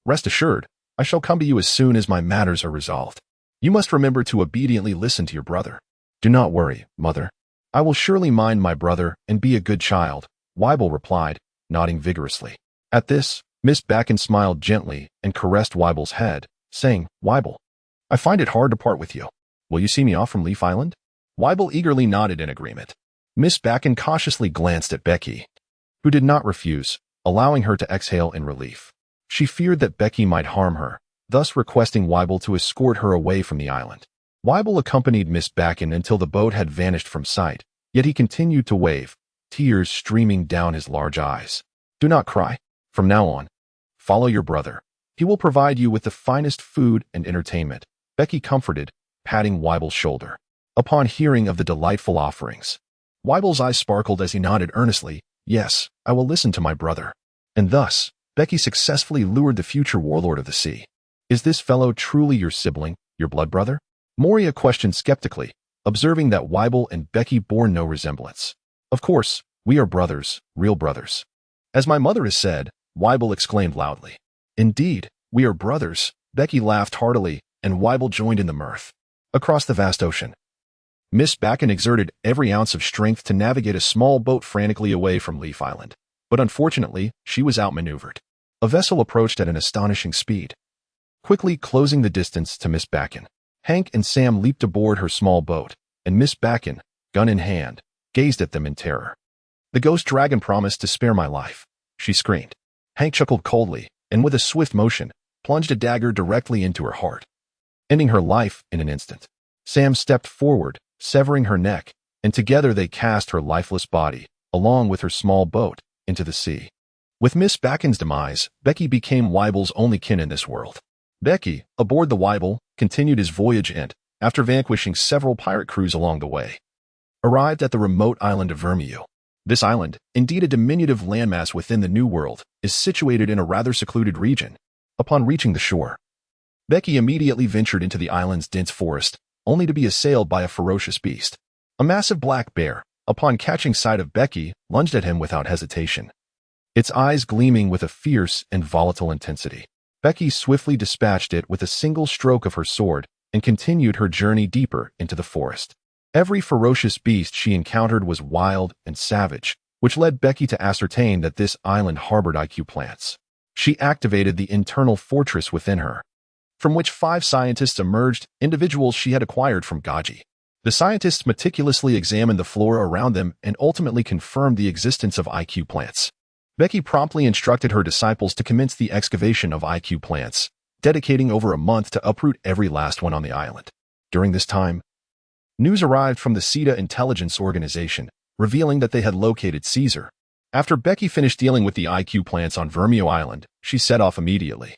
"Rest assured, I shall come to you as soon as my matters are resolved. You must remember to obediently listen to your brother." "Do not worry, Mother. I will surely mind my brother and be a good child," Weibel replied, nodding vigorously. At this, Miss Backen smiled gently and caressed Weibel's head, saying, "Weibel, I find it hard to part with you. Will you see me off from Leaf Island?" Weibel eagerly nodded in agreement. Miss Bakken cautiously glanced at Becky, who did not refuse, allowing her to exhale in relief. She feared that Becky might harm her, thus requesting Weibel to escort her away from the island. Weibel accompanied Miss Bakken until the boat had vanished from sight, yet he continued to wave, tears streaming down his large eyes. "Do not cry. From now on, follow your brother. He will provide you with the finest food and entertainment," Becky comforted, patting Weibel's shoulder. Upon hearing of the delightful offerings, Weibel's eyes sparkled as he nodded earnestly, "Yes, I will listen to my brother." And thus, Becky successfully lured the future warlord of the sea. "Is this fellow truly your sibling, your blood brother?" Moria questioned skeptically, observing that Weibel and Becky bore no resemblance. "Of course, we are brothers, real brothers. As my mother has said," Weibel exclaimed loudly. "Indeed, we are brothers," Becky laughed heartily, and Weibel joined in the mirth. Across the vast ocean, Miss Bakken exerted every ounce of strength to navigate a small boat frantically away from Leaf Island. But unfortunately, she was outmaneuvered. A vessel approached at an astonishing speed, quickly closing the distance to Miss Bakken. Hank and Sam leaped aboard her small boat, and Miss Bakken, gun in hand, gazed at them in terror. "The ghost dragon promised to spare my life," she screamed. Hank chuckled coldly, and with a swift motion, plunged a dagger directly into her heart, ending her life in an instant. Sam stepped forward, severing her neck, and together they cast her lifeless body, along with her small boat, into the sea. With Miss Bakken's demise, Becky became Weibel's only kin in this world. Becky, aboard the Weibel, continued his voyage and, after vanquishing several pirate crews along the way, arrived at the remote island of Vermio. This island, indeed a diminutive landmass within the New World, is situated in a rather secluded region. Upon reaching the shore, Becky immediately ventured into the island's dense forest, only to be assailed by a ferocious beast. A massive black bear, upon catching sight of Becky, lunged at him without hesitation, its eyes gleaming with a fierce and volatile intensity. Becky swiftly dispatched it with a single stroke of her sword and continued her journey deeper into the forest. Every ferocious beast she encountered was wild and savage, which led Becky to ascertain that this island harbored IQ plants. She activated the internal fortress within her, from which 5 scientists emerged, individuals she had acquired from Gaji. The scientists meticulously examined the flora around them and ultimately confirmed the existence of IQ plants. Becky promptly instructed her disciples to commence the excavation of IQ plants, dedicating over a month to uproot every last one on the island. During this time, news arrived from the SETA intelligence organization, revealing that they had located Caesar. After Becky finished dealing with the IQ plants on Vermio Island, she set off immediately.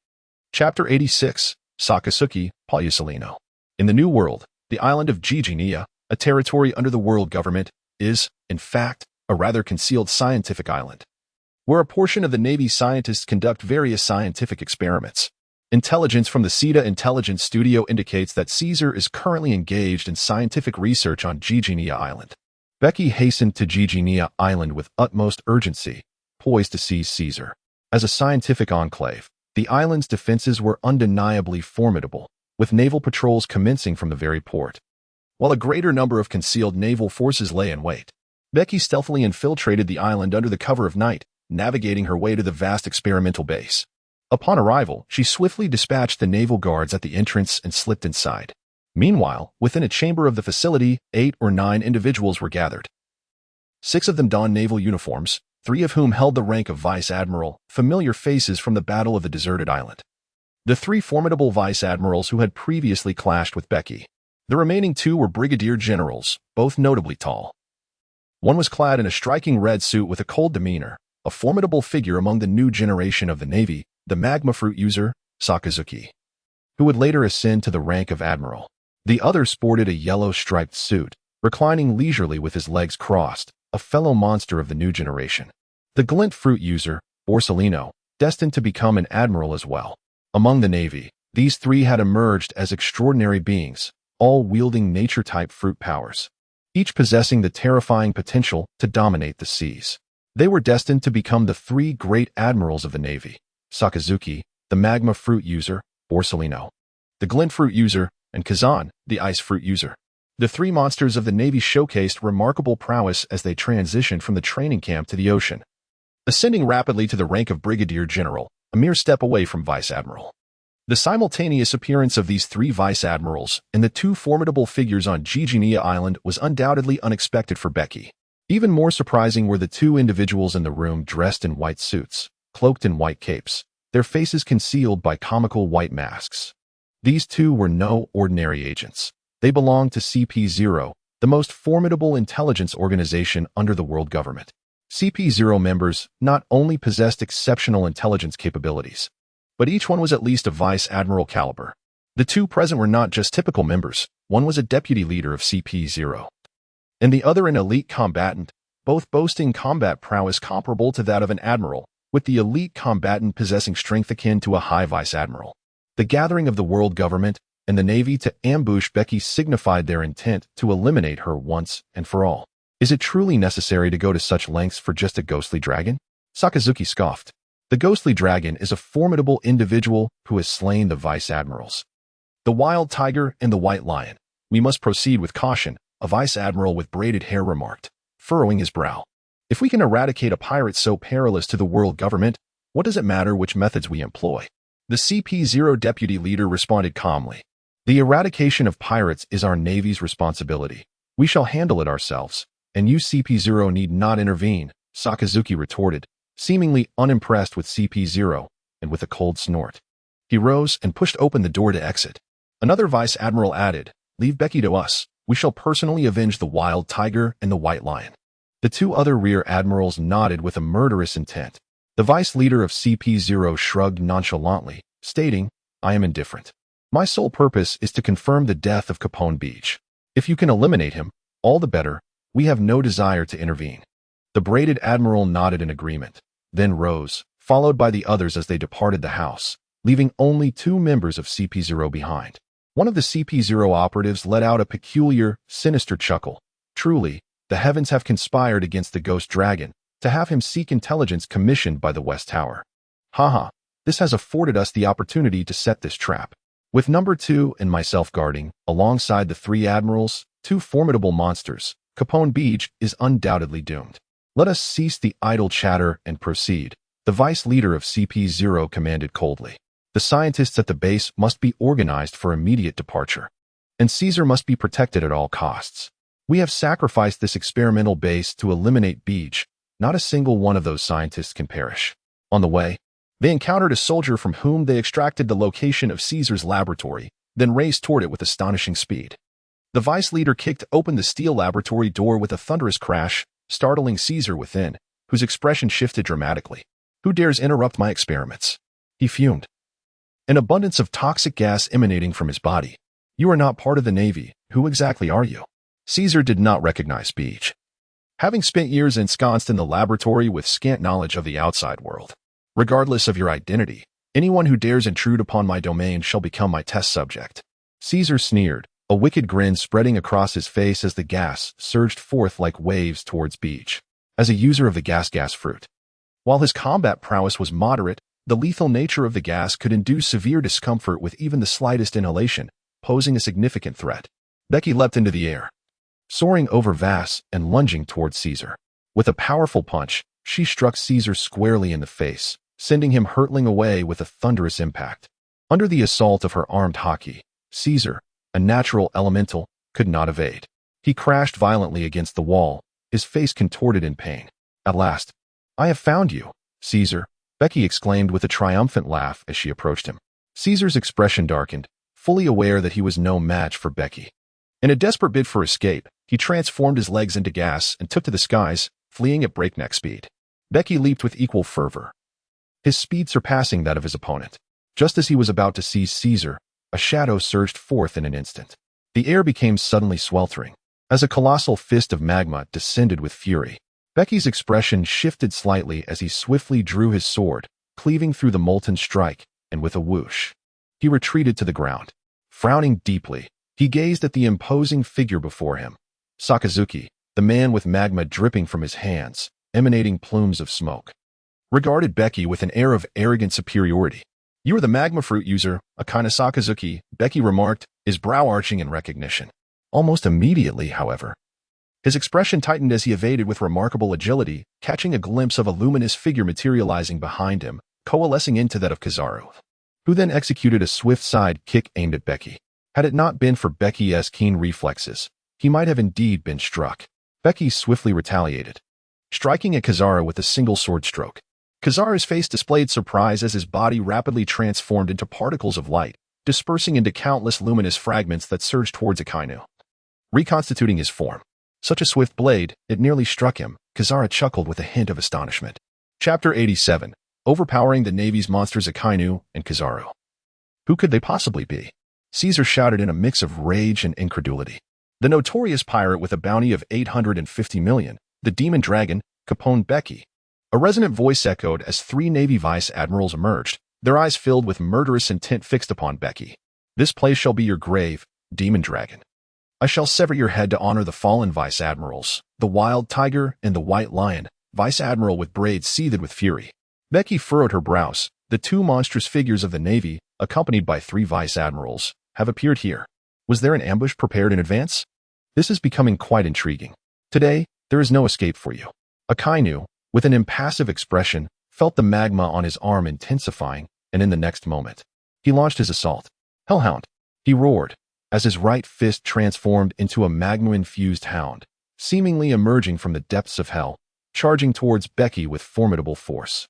Chapter 86, Sakazuki, Palusalino. In the New World, the island of Giginia, a territory under the world government, is, in fact, a rather concealed scientific island, where a portion of the Navy scientists conduct various scientific experiments. Intelligence from the SETA Intelligence Studio indicates that Caesar is currently engaged in scientific research on Giginia Island. Becky hastened to Giginia Island with utmost urgency, poised to seize Caesar. As a scientific enclave, the island's defenses were undeniably formidable, with naval patrols commencing from the very port, while a greater number of concealed naval forces lay in wait. Becky stealthily infiltrated the island under the cover of night, navigating her way to the vast experimental base. Upon arrival, she swiftly dispatched the naval guards at the entrance and slipped inside. Meanwhile, within a chamber of the facility, 8 or 9 individuals were gathered. 6 of them donned naval uniforms, 3 of whom held the rank of vice admiral, familiar faces from the Battle of the Deserted Island. The 3 formidable vice admirals who had previously clashed with Becky. The remaining 2 were brigadier generals, both notably tall. One was clad in a striking red suit with a cold demeanor, a formidable figure among the new generation of the Navy, the magma fruit user, Sakazuki, who would later ascend to the rank of admiral. The other sported a yellow striped suit, reclining leisurely with his legs crossed, a fellow monster of the new generation. The glint fruit user, Borsellino, destined to become an admiral as well. Among the Navy, these 3 had emerged as extraordinary beings, all wielding nature-type fruit powers, each possessing the terrifying potential to dominate the seas. They were destined to become the 3 great admirals of the Navy: Sakazuki, the magma fruit user, Borsellino, the glint fruit user, and Kazan, the ice fruit user. The 3 monsters of the Navy showcased remarkable prowess as they transitioned from the training camp to the ocean, ascending rapidly to the rank of brigadier general, a mere step away from vice admiral. The simultaneous appearance of these three vice admirals and the two formidable figures on Giginia Island was undoubtedly unexpected for Becky. Even more surprising were the two individuals in the room dressed in white suits, cloaked in white capes, their faces concealed by comical white masks. These two were no ordinary agents. They belonged to CP0, the most formidable intelligence organization under the world government. CP0 members not only possessed exceptional intelligence capabilities, but each one was at least a vice admiral caliber. The two present were not just typical members. One was a deputy leader of CP0, and the other an elite combatant, both boasting combat prowess comparable to that of an admiral, with the elite combatant possessing strength akin to a high vice admiral. The gathering of the world government and the Navy to ambush Becky signified their intent to eliminate her once and for all. Is it truly necessary to go to such lengths for just a ghostly dragon? Sakazuki scoffed. The ghostly dragon is a formidable individual who has slain the vice admirals. The wild tiger and the white lion. We must proceed with caution, a vice admiral with braided hair remarked, furrowing his brow. If we can eradicate a pirate so perilous to the world government, what does it matter which methods we employ? The CP0 deputy leader responded calmly. The eradication of pirates is our Navy's responsibility. We shall handle it ourselves, and you CP0 need not intervene, Sakazuki retorted, seemingly unimpressed with CP0, and with a cold snort. He rose and pushed open the door to exit. Another vice admiral added, "Leave Becky to us. We shall personally avenge the wild tiger and the white lion." The two other rear admirals nodded with a murderous intent. The vice leader of CP0 shrugged nonchalantly, stating, "I am indifferent. My sole purpose is to confirm the death of Capone Bege. If you can eliminate him, all the better. We have no desire to intervene." The braided admiral nodded in agreement, then rose, followed by the others as they departed the house, leaving only two members of CP0 behind. One of the CP0 operatives let out a peculiar, sinister chuckle. Truly, the heavens have conspired against the ghost dragon to have him seek intelligence commissioned by the West Tower. Haha, this has afforded us the opportunity to set this trap. With number 2 and myself guarding, alongside the three admirals, two formidable monsters, Capone Bege is undoubtedly doomed. Let us cease the idle chatter and proceed, the vice leader of CP0 commanded coldly. The scientists at the base must be organized for immediate departure, and Caesar must be protected at all costs. We have sacrificed this experimental base to eliminate Bege. Not a single one of those scientists can perish. On the way, they encountered a soldier from whom they extracted the location of Caesar's laboratory, then raced toward it with astonishing speed. The vice leader kicked open the steel laboratory door with a thunderous crash, startling Caesar within, whose expression shifted dramatically. "Who dares interrupt my experiments?" He fumed. An abundance of toxic gas emanating from his body. "You are not part of the Navy. Who exactly are you?" Caesar did not recognize Bege, having spent years ensconced in the laboratory with scant knowledge of the outside world. "Regardless of your identity, anyone who dares intrude upon my domain shall become my test subject." Caesar sneered, a wicked grin spreading across his face as the gas surged forth like waves towards Bege. As a user of the gas fruit, while his combat prowess was moderate, the lethal nature of the gas could induce severe discomfort with even the slightest inhalation, posing a significant threat. Becky leapt into the air, soaring over Vass and lunging towards Caesar. With a powerful punch, she struck Caesar squarely in the face, sending him hurtling away with a thunderous impact. Under the assault of her armed hockey, Caesar, a natural elemental, could not evade. He crashed violently against the wall, his face contorted in pain. At last, "I have found you, Caesar," Becky exclaimed with a triumphant laugh as she approached him. Caesar's expression darkened, fully aware that he was no match for Becky. In a desperate bid for escape, he transformed his legs into gas and took to the skies, fleeing at breakneck speed. Becky leaped with equal fervor, his speed surpassing that of his opponent. Just as he was about to seize Caesar, a shadow surged forth in an instant. The air became suddenly sweltering, as a colossal fist of magma descended with fury. Becky's expression shifted slightly as he swiftly drew his sword, cleaving through the molten strike, and with a whoosh, he retreated to the ground. Frowning deeply, he gazed at the imposing figure before him. Sakazuki, the man with magma dripping from his hands, emanating plumes of smoke, regarded Becky with an air of arrogant superiority. "You are the magma fruit user, Akane Sakazuki," Becky remarked, his brow arching in recognition. Almost immediately, however, his expression tightened as he evaded with remarkable agility, catching a glimpse of a luminous figure materializing behind him, coalescing into that of Kizaru. who then executed a swift side kick aimed at Bege. Had it not been for Bege's keen reflexes, he might have indeed been struck. Bege swiftly retaliated, striking at Kizaru with a single sword stroke. Kizaru's face displayed surprise as his body rapidly transformed into particles of light, dispersing into countless luminous fragments that surged towards Akainu, reconstituting his form. Such a swift blade, it nearly struck him. Kizaru chuckled with a hint of astonishment. Chapter 87. Overpowering the Navy's monsters Akainu and Kizaru. Who could they possibly be? Caesar shouted in a mix of rage and incredulity. The notorious pirate with a bounty of 850 million, the demon dragon, Caponebeque. A resonant voice echoed as 3 Navy vice admirals emerged, their eyes filled with murderous intent fixed upon Bege. This place shall be your grave, demon dragon. I shall sever your head to honor the fallen vice admirals, the wild tiger and the white lion, vice admiral with braids seethed with fury. Bege furrowed her brows. The 2 monstrous figures of the Navy, accompanied by 3 vice admirals, have appeared here. Was there an ambush prepared in advance? This is becoming quite intriguing. Today, there is no escape for you. Akainu, with an impassive expression, felt the magma on his arm intensifying, and in the next moment, he launched his assault. Hellhound! He roared, as his right fist transformed into a magma-infused hound, seemingly emerging from the depths of hell, charging towards Bege with formidable force.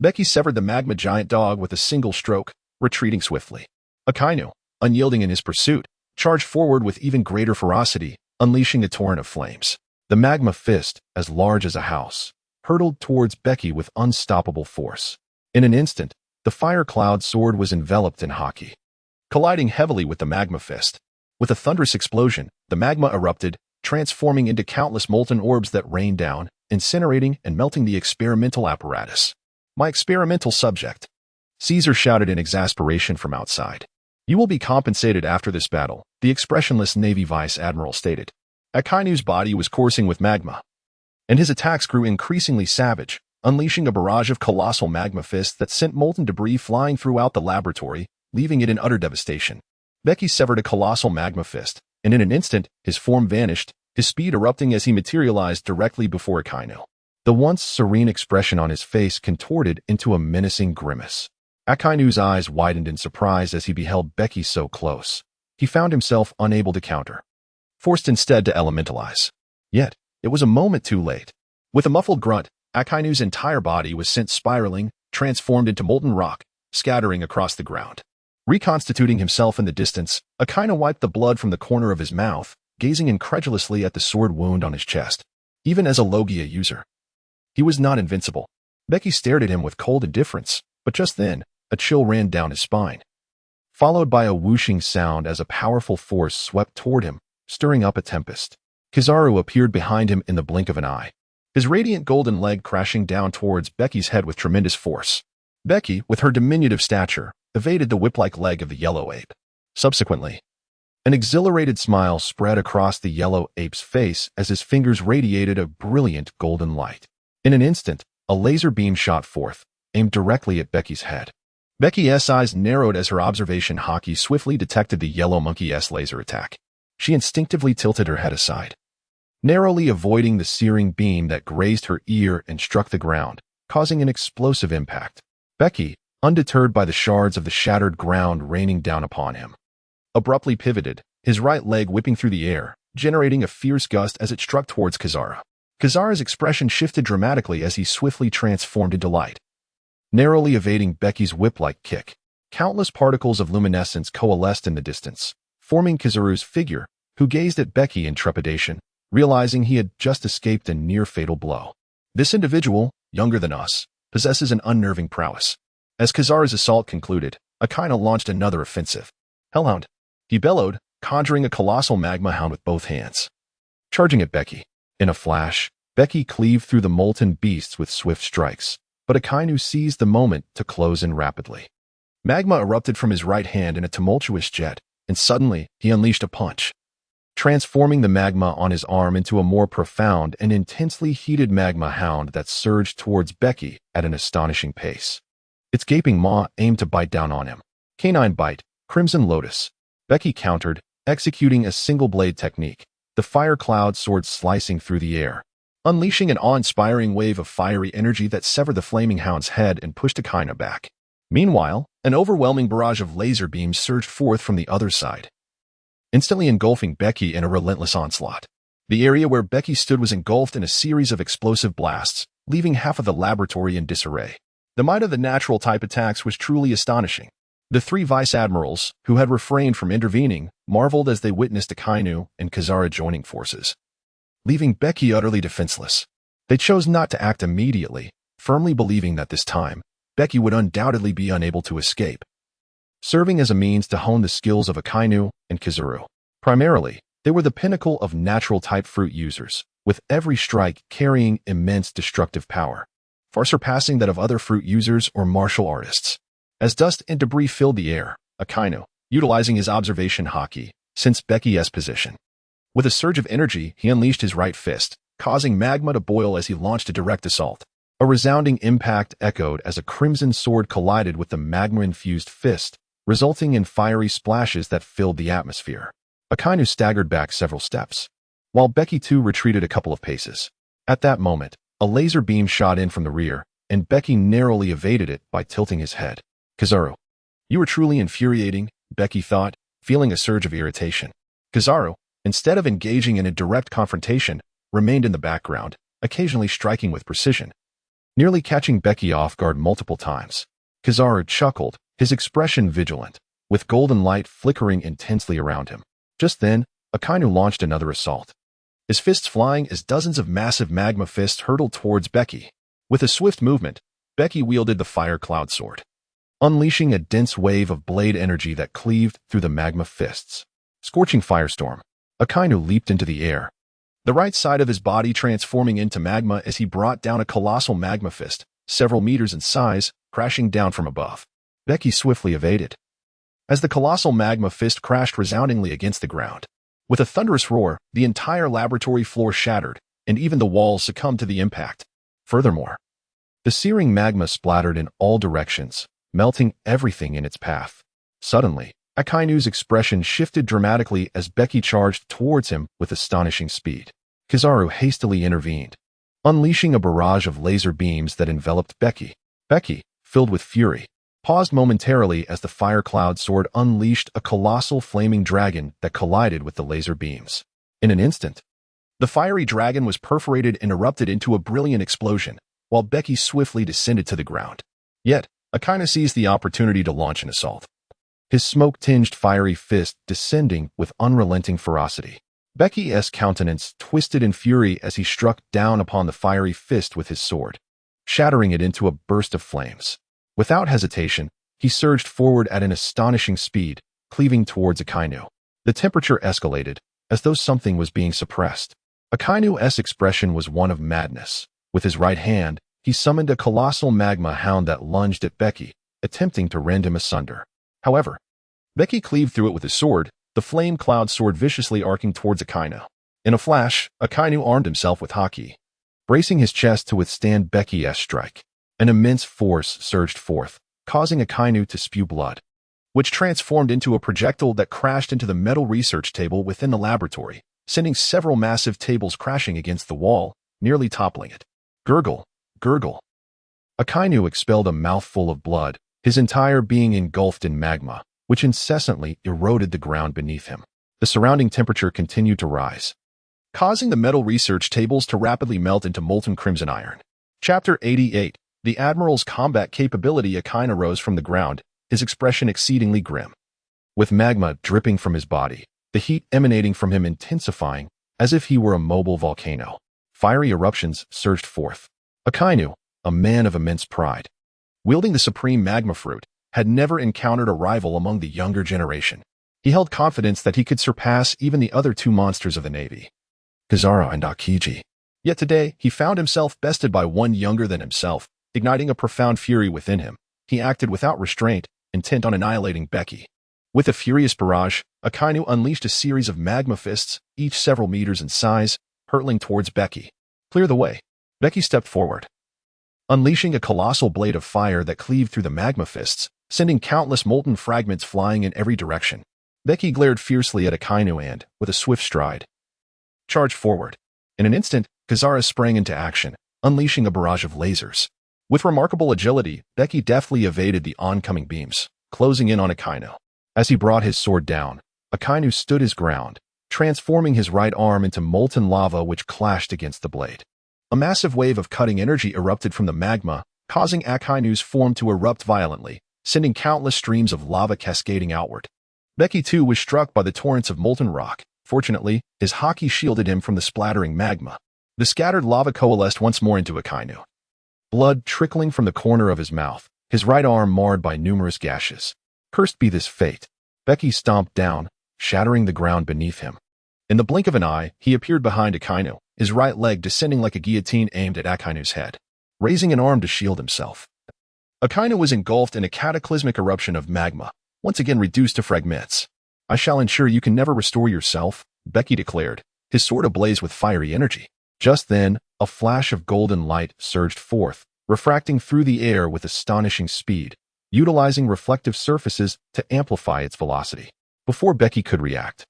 Bege severed the magma giant dog with a single stroke, retreating swiftly. Akainu, unyielding in his pursuit, charged forward with even greater ferocity, unleashing a torrent of flames. The magma fist, as large as a house, hurtled towards Bege with unstoppable force. In an instant, the fire cloud sword was enveloped in hockey, colliding heavily with the magma fist. With a thunderous explosion, the magma erupted, transforming into countless molten orbs that rained down, incinerating and melting the experimental apparatus. My experimental subject. Caesar shouted in exasperation from outside. You will be compensated after this battle, the expressionless Navy Vice Admiral stated. Akainu's body was coursing with magma, and his attacks grew increasingly savage, unleashing a barrage of colossal magma fists that sent molten debris flying throughout the laboratory, leaving it in utter devastation. Bege severed a colossal magma fist, and in an instant, his form vanished, his speed erupting as he materialized directly before Akainu. The once serene expression on his face contorted into a menacing grimace. Akainu's eyes widened in surprise as he beheld Bege so close. He found himself unable to counter, forced instead to elementalize. Yet, it was a moment too late. With a muffled grunt, Akainu's entire body was sent spiraling, transformed into molten rock, scattering across the ground. Reconstituting himself in the distance, Akainu wiped the blood from the corner of his mouth, gazing incredulously at the sword wound on his chest. Even as a Logia user, he was not invincible. Bege stared at him with cold indifference, but just then, a chill ran down his spine, followed by a whooshing sound as a powerful force swept toward him, stirring up a tempest. Kizaru appeared behind him in the blink of an eye, his radiant golden leg crashing down towards Bege's head with tremendous force. Bege, with her diminutive stature, evaded the whip-like leg of the yellow ape. Subsequently, an exhilarated smile spread across the yellow ape's face as his fingers radiated a brilliant golden light. In an instant, a laser beam shot forth, aimed directly at Bege's head. Bege's eyes narrowed as her observation hockey swiftly detected the yellow monkey's laser attack. She instinctively tilted her head aside, narrowly avoiding the searing beam that grazed her ear and struck the ground, causing an explosive impact. Bege, undeterred by the shards of the shattered ground raining down upon him, abruptly pivoted, his right leg whipping through the air, generating a fierce gust as it struck towards Kizaru. Kizaru's expression shifted dramatically as he swiftly transformed into light, narrowly evading Bege's whip-like kick. Countless particles of luminescence coalesced in the distance, forming Kizaru's figure, who gazed at Bege in trepidation, realizing he had just escaped a near-fatal blow. This individual, younger than us, possesses an unnerving prowess. As Kizaru's assault concluded, Akainu launched another offensive. Hellhound! He bellowed, conjuring a colossal magma hound with both hands, charging at Bege. In a flash, Bege cleaved through the molten beasts with swift strikes, but Akainu seized the moment to close in rapidly. Magma erupted from his right hand in a tumultuous jet, and suddenly he unleashed a punch, transforming the magma on his arm into a more profound and intensely heated magma hound that surged towards Bege at an astonishing pace. Its gaping maw aimed to bite down on him. Canine bite, Crimson Lotus. Bege countered, executing a single blade technique, the fire cloud sword slicing through the air, unleashing an awe-inspiring wave of fiery energy that severed the flaming hound's head and pushed Akainu back. Meanwhile, An overwhelming barrage of laser beams surged forth from the other side, instantly engulfing Becky in a relentless onslaught. The area where Becky stood was engulfed in a series of explosive blasts, leaving half of the laboratory in disarray. The might of the natural-type attacks was truly astonishing. The three vice admirals, who had refrained from intervening, marveled as they witnessed Akainu and Kazara joining forces, leaving Becky utterly defenseless. They chose not to act immediately, firmly believing that this time, Becky would undoubtedly be unable to escape, serving as a means to hone the skills of Akainu and Kizaru. Primarily, they were the pinnacle of natural-type fruit users, with every strike carrying immense destructive power, far surpassing that of other fruit users or martial artists. As dust and debris filled the air, Akainu, utilizing his observation haki, sensed Becky's position. With a surge of energy, he unleashed his right fist, causing magma to boil as he launched a direct assault. A resounding impact echoed as a crimson sword collided with the magma-infused fist, resulting in fiery splashes that filled the atmosphere. Akainu staggered back several steps, while Becky too retreated a couple of paces. At that moment, a laser beam shot in from the rear, and Becky narrowly evaded it by tilting his head. Kizaru, you were truly infuriating, Becky thought, feeling a surge of irritation. Kizaru, instead of engaging in a direct confrontation, remained in the background, occasionally striking with precision, nearly catching Becky off guard multiple times. Kizaru chuckled, his expression vigilant, with golden light flickering intensely around him. Just then, Akainu launched another assault, his fists flying as dozens of massive magma fists hurtled towards Becky. With a swift movement, Becky wielded the fire cloud sword, unleashing a dense wave of blade energy that cleaved through the magma fists. Scorching firestorm, Akainu leaped into the air, the right side of his body transforming into magma as he brought down a colossal magma fist, several meters in size, crashing down from above. Becky swiftly evaded, as the colossal magma fist crashed resoundingly against the ground. With a thunderous roar, the entire laboratory floor shattered, and even the walls succumbed to the impact. Furthermore, the searing magma splattered in all directions, melting everything in its path. Suddenly, Akainu's expression shifted dramatically as Becky charged towards him with astonishing speed. Kizaru hastily intervened, unleashing a barrage of laser beams that enveloped Becky. Becky, filled with fury, paused momentarily as the fire cloud sword unleashed a colossal flaming dragon that collided with the laser beams. In an instant, the fiery dragon was perforated and erupted into a brilliant explosion, while Becky swiftly descended to the ground. Yet, Akainu seized the opportunity to launch an assault, his smoke-tinged fiery fist descending with unrelenting ferocity. Becky's countenance twisted in fury as he struck down upon the fiery fist with his sword, shattering it into a burst of flames. Without hesitation, he surged forward at an astonishing speed, cleaving towards Akainu. The temperature escalated, as though something was being suppressed. Akainu's expression was one of madness. With his right hand, he summoned a colossal magma hound that lunged at Becky, attempting to rend him asunder. However, Becky cleaved through it with his sword, the flame cloud sword viciously arcing towards Akainu. In a flash, Akainu armed himself with haki, bracing his chest to withstand Becky's strike. An immense force surged forth, causing Akainu to spew blood, which transformed into a projectile that crashed into the metal research table within the laboratory, sending several massive tables crashing against the wall, nearly toppling it. Gurgle, gurgle. Akainu expelled a mouthful of blood, his entire being engulfed in magma, which incessantly eroded the ground beneath him. The surrounding temperature continued to rise, causing the metal research tables to rapidly melt into molten crimson iron. Chapter 88. The Admiral's combat capability. Akainu rose from the ground, his expression exceedingly grim. With magma dripping from his body, the heat emanating from him intensifying, as if he were a mobile volcano. Fiery eruptions surged forth. Akainu, a man of immense pride, wielding the supreme magma fruit, had never encountered a rival among the younger generation. He held confidence that he could surpass even the other two monsters of the Navy, Kazara and Akiji. Yet today, he found himself bested by one younger than himself, igniting a profound fury within him. He acted without restraint, intent on annihilating Becky. With a furious barrage, Akainu unleashed a series of magma fists, each several meters in size, hurtling towards Becky. Clear the way. Becky stepped forward, unleashing a colossal blade of fire that cleaved through the magma fists, sending countless molten fragments flying in every direction. Becky glared fiercely at Akainu and, with a swift stride, charged forward. In an instant, Kazara sprang into action, unleashing a barrage of lasers. With remarkable agility, Bege deftly evaded the oncoming beams, closing in on Akainu. As he brought his sword down, Akainu stood his ground, transforming his right arm into molten lava which clashed against the blade. A massive wave of cutting energy erupted from the magma, causing Akainu's form to erupt violently, sending countless streams of lava cascading outward. Bege too was struck by the torrents of molten rock. Fortunately, his haki shielded him from the splattering magma. The scattered lava coalesced once more into Akainu. Blood trickling from the corner of his mouth, his right arm marred by numerous gashes. Cursed be this fate. Bege stomped down, shattering the ground beneath him. In the blink of an eye, he appeared behind Akainu, his right leg descending like a guillotine aimed at Akainu's head, raising an arm to shield himself. Akainu was engulfed in a cataclysmic eruption of magma, once again reduced to fragments. I shall ensure you can never restore yourself, Bege declared, his sword ablaze with fiery energy. Just then, a flash of golden light surged forth, refracting through the air with astonishing speed, utilizing reflective surfaces to amplify its velocity. Before Bege could react,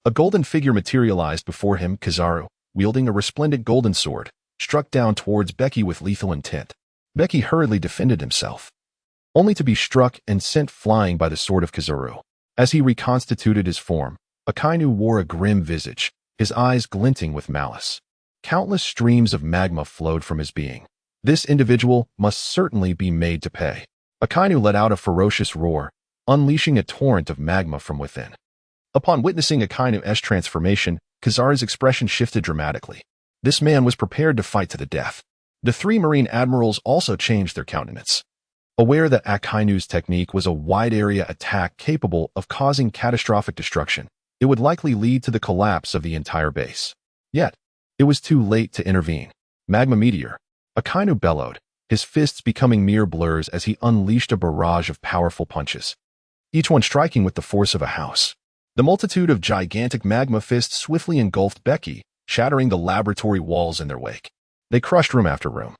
a golden figure materialized before him. Kizaru, wielding a resplendent golden sword, struck down towards Bege with lethal intent. Bege hurriedly defended himself, only to be struck and sent flying by the sword of Kizaru. As he reconstituted his form, Akainu wore a grim visage, his eyes glinting with malice. Countless streams of magma flowed from his being. This individual must certainly be made to pay. Akainu let out a ferocious roar, unleashing a torrent of magma from within. Upon witnessing Akainu's transformation, Kizaru's expression shifted dramatically. This man was prepared to fight to the death. The three Marine admirals also changed their countenance. Aware that Akainu's technique was a wide-area attack capable of causing catastrophic destruction, it would likely lead to the collapse of the entire base. Yet, it was too late to intervene. Magma meteor. Akainu bellowed, his fists becoming mere blurs as he unleashed a barrage of powerful punches, each one striking with the force of a house. The multitude of gigantic magma fists swiftly engulfed Bege, shattering the laboratory walls in their wake. They crushed room after room,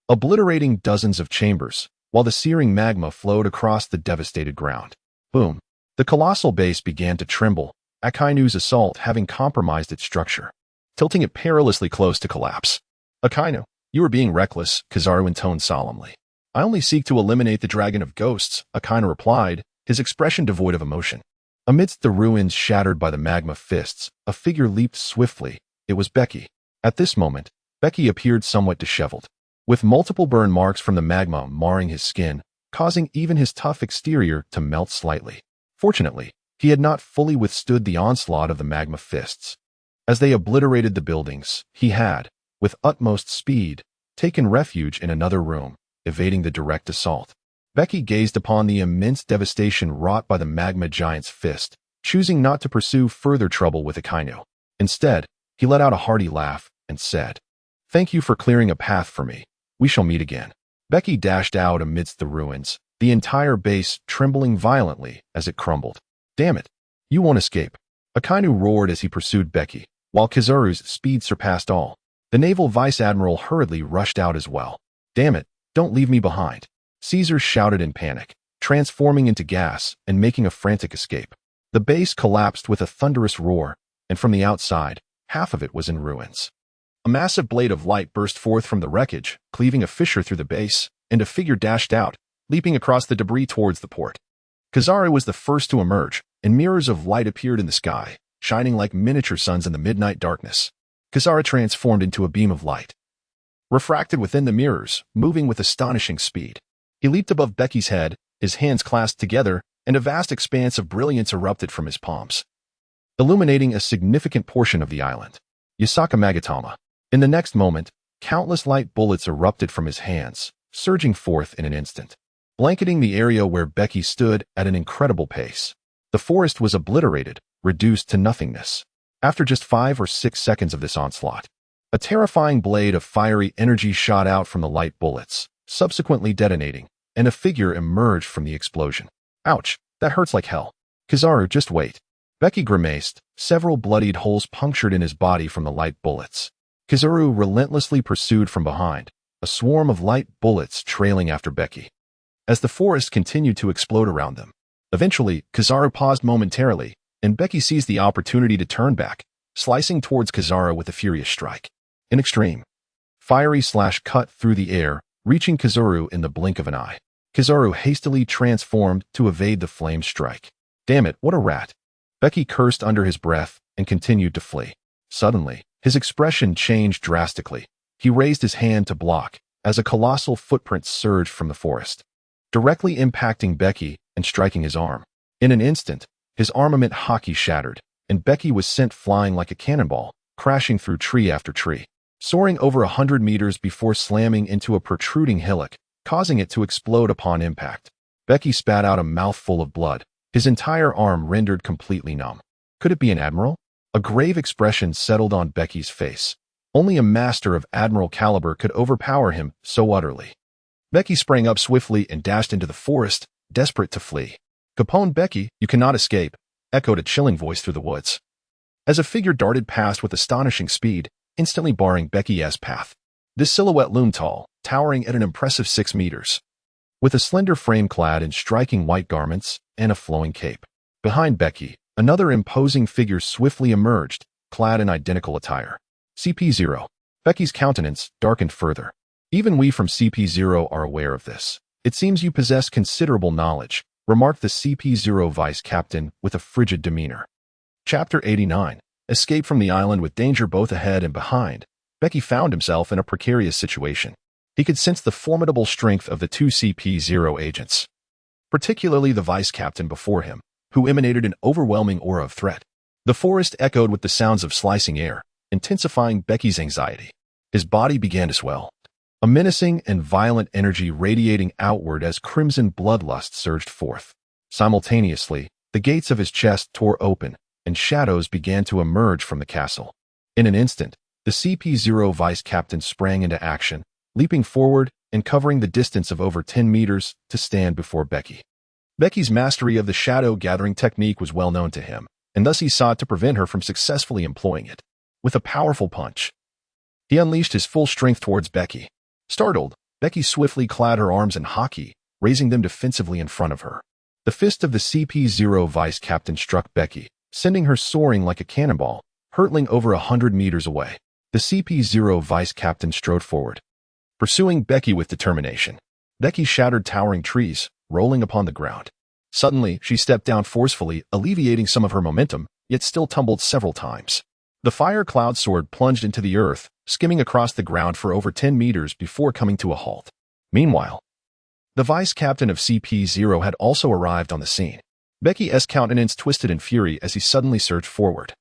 obliterating dozens of chambers, while the searing magma flowed across the devastated ground. Boom! The colossal base began to tremble, Akainu's assault having compromised its structure, tilting it perilously close to collapse. Akainu, you are being reckless, Kizaru intoned solemnly. I only seek to eliminate the dragon of ghosts, Akainu replied, his expression devoid of emotion. Amidst the ruins shattered by the magma fists, a figure leaped swiftly. It was Bege. At this moment, Bege appeared somewhat disheveled, with multiple burn marks from the magma marring his skin, causing even his tough exterior to melt slightly. Fortunately, he had not fully withstood the onslaught of the magma fists. As they obliterated the buildings, he had, with utmost speed, taken refuge in another room, evading the direct assault. Bege gazed upon the immense devastation wrought by the magma giant's fist, choosing not to pursue further trouble with Akainu. Instead, he let out a hearty laugh and said, "Thank you for clearing a path for me. We shall meet again." Bege dashed out amidst the ruins, the entire base trembling violently as it crumbled. "Damn it! You won't escape!" Akainu roared as he pursued Bege, while Kizaru's speed surpassed all. The naval vice admiral hurriedly rushed out as well. "Damn it! Don't leave me behind!" Caesar shouted in panic, transforming into gas and making a frantic escape. The base collapsed with a thunderous roar, and from the outside, half of it was in ruins. A massive blade of light burst forth from the wreckage, cleaving a fissure through the base, and a figure dashed out, leaping across the debris towards the port. Kizaru was the first to emerge, and mirrors of light appeared in the sky, shining like miniature suns in the midnight darkness. Kizaru transformed into a beam of light, refracted within the mirrors, moving with astonishing speed. He leaped above Bege's head, his hands clasped together, and a vast expanse of brilliance erupted from his palms, illuminating a significant portion of the island. Yasaka Magatama. In the next moment, countless light bullets erupted from his hands, surging forth in an instant, blanketing the area where Bege stood at an incredible pace. The forest was obliterated, reduced to nothingness. After just 5 or 6 seconds of this onslaught, a terrifying blade of fiery energy shot out from the light bullets, subsequently detonating, and a figure emerged from the explosion. "Ouch, that hurts like hell." "Kizaru, just wait." Bege grimaced, several bloodied holes punctured in his body from the light bullets. Kizaru relentlessly pursued from behind, a swarm of light bullets trailing after Bege, as the forest continued to explode around them. Eventually, Kizaru paused momentarily, and Bege seized the opportunity to turn back, slicing towards Kizaru with a furious strike. An extreme, fiery slash cut through the air, reaching Kizaru in the blink of an eye. Kizaru hastily transformed to evade the flame strike. Damn it, what a rat! Bege cursed under his breath and continued to flee. Suddenly, his expression changed drastically. He raised his hand to block as a colossal footprint surged from the forest, directly impacting Bege and striking his arm. In an instant, his armament haki shattered, and Bege was sent flying like a cannonball, crashing through tree after tree, soaring over 100 meters before slamming into a protruding hillock, causing it to explode upon impact. Bege spat out a mouthful of blood, his entire arm rendered completely numb. Could it be an admiral? A grave expression settled on Bege's face. Only a master of admiral caliber could overpower him so utterly. Bege sprang up swiftly and dashed into the forest, desperate to flee. "Capone Bege, you cannot escape," echoed a chilling voice through the woods, as a figure darted past with astonishing speed, instantly barring Bege's path. This silhouette loomed tall, towering at an impressive 6 meters, with a slender frame clad in striking white garments and a flowing cape. Behind Bege, another imposing figure swiftly emerged, clad in identical attire. CP0. Bege's countenance darkened further. "Even we from CP0 are aware of this. It seems you possess considerable knowledge," remarked the CP0 vice captain with a frigid demeanor. Chapter 89. Escape from the island with danger both ahead and behind. Bege found himself in a precarious situation. He could sense the formidable strength of the two CP0 agents, particularly the vice captain before him, who emanated an overwhelming aura of threat. The forest echoed with the sounds of slicing air, intensifying Bege's anxiety. His body began to swell, a menacing and violent energy radiating outward as crimson bloodlust surged forth. Simultaneously, the gates of his chest tore open, and shadows began to emerge from the castle. In an instant, the CP0 vice captain sprang into action, leaping forward and covering the distance of over 10 meters to stand before Bege. Bege's mastery of the shadow-gathering technique was well known to him, and thus he sought to prevent her from successfully employing it. With a powerful punch, he unleashed his full strength towards Bege. Startled, Bege swiftly clad her arms in haki, raising them defensively in front of her. The fist of the CP0 vice captain struck Bege, sending her soaring like a cannonball, hurtling over 100 meters away. The CP0 vice captain strode forward, pursuing Bege with determination. Bege shattered towering trees, rolling upon the ground. Suddenly, she stepped down forcefully, alleviating some of her momentum, yet still tumbled several times. The fire cloud sword plunged into the earth, skimming across the ground for over 10 meters before coming to a halt. Meanwhile, the vice captain of CP0 had also arrived on the scene. Bege's countenance twisted in fury as he suddenly surged forward,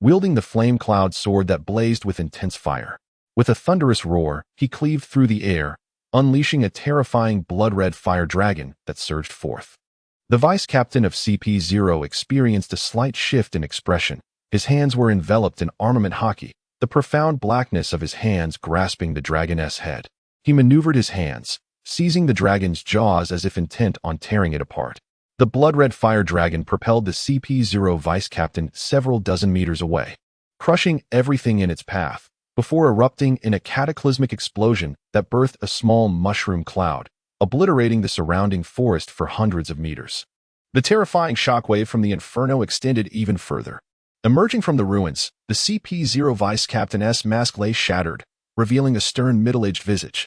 wielding the flame cloud sword that blazed with intense fire. With a thunderous roar, he cleaved through the air, unleashing a terrifying blood-red fire dragon that surged forth. The vice captain of CP0 experienced a slight shift in expression. His hands were enveloped in armament haki, the profound blackness of his hands grasping the dragoness head. He maneuvered his hands, seizing the dragon's jaws as if intent on tearing it apart. The blood-red fire dragon propelled the CP0 vice captain several dozen meters away, crushing everything in its path, before erupting in a cataclysmic explosion that birthed a small mushroom cloud, obliterating the surrounding forest for hundreds of meters. The terrifying shockwave from the inferno extended even further. Emerging from the ruins, the CP0 vice captain's mask lay shattered, revealing a stern middle-aged visage,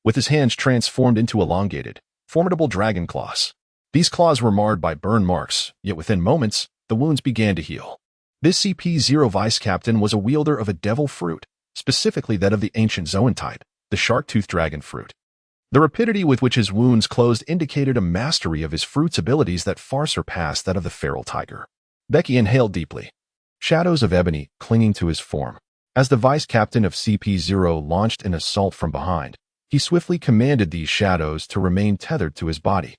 with his hands transformed into elongated, formidable dragon claws. These claws were marred by burn marks, yet within moments, the wounds began to heal. This CP0 vice captain was a wielder of a devil fruit, specifically that of the ancient Zoan type, the shark-toothed dragon fruit. The rapidity with which his wounds closed indicated a mastery of his fruit's abilities that far surpassed that of the feral tiger. Bege inhaled deeply, shadows of ebony clinging to his form. As the vice captain of CP0 launched an assault from behind, he swiftly commanded these shadows to remain tethered to his body,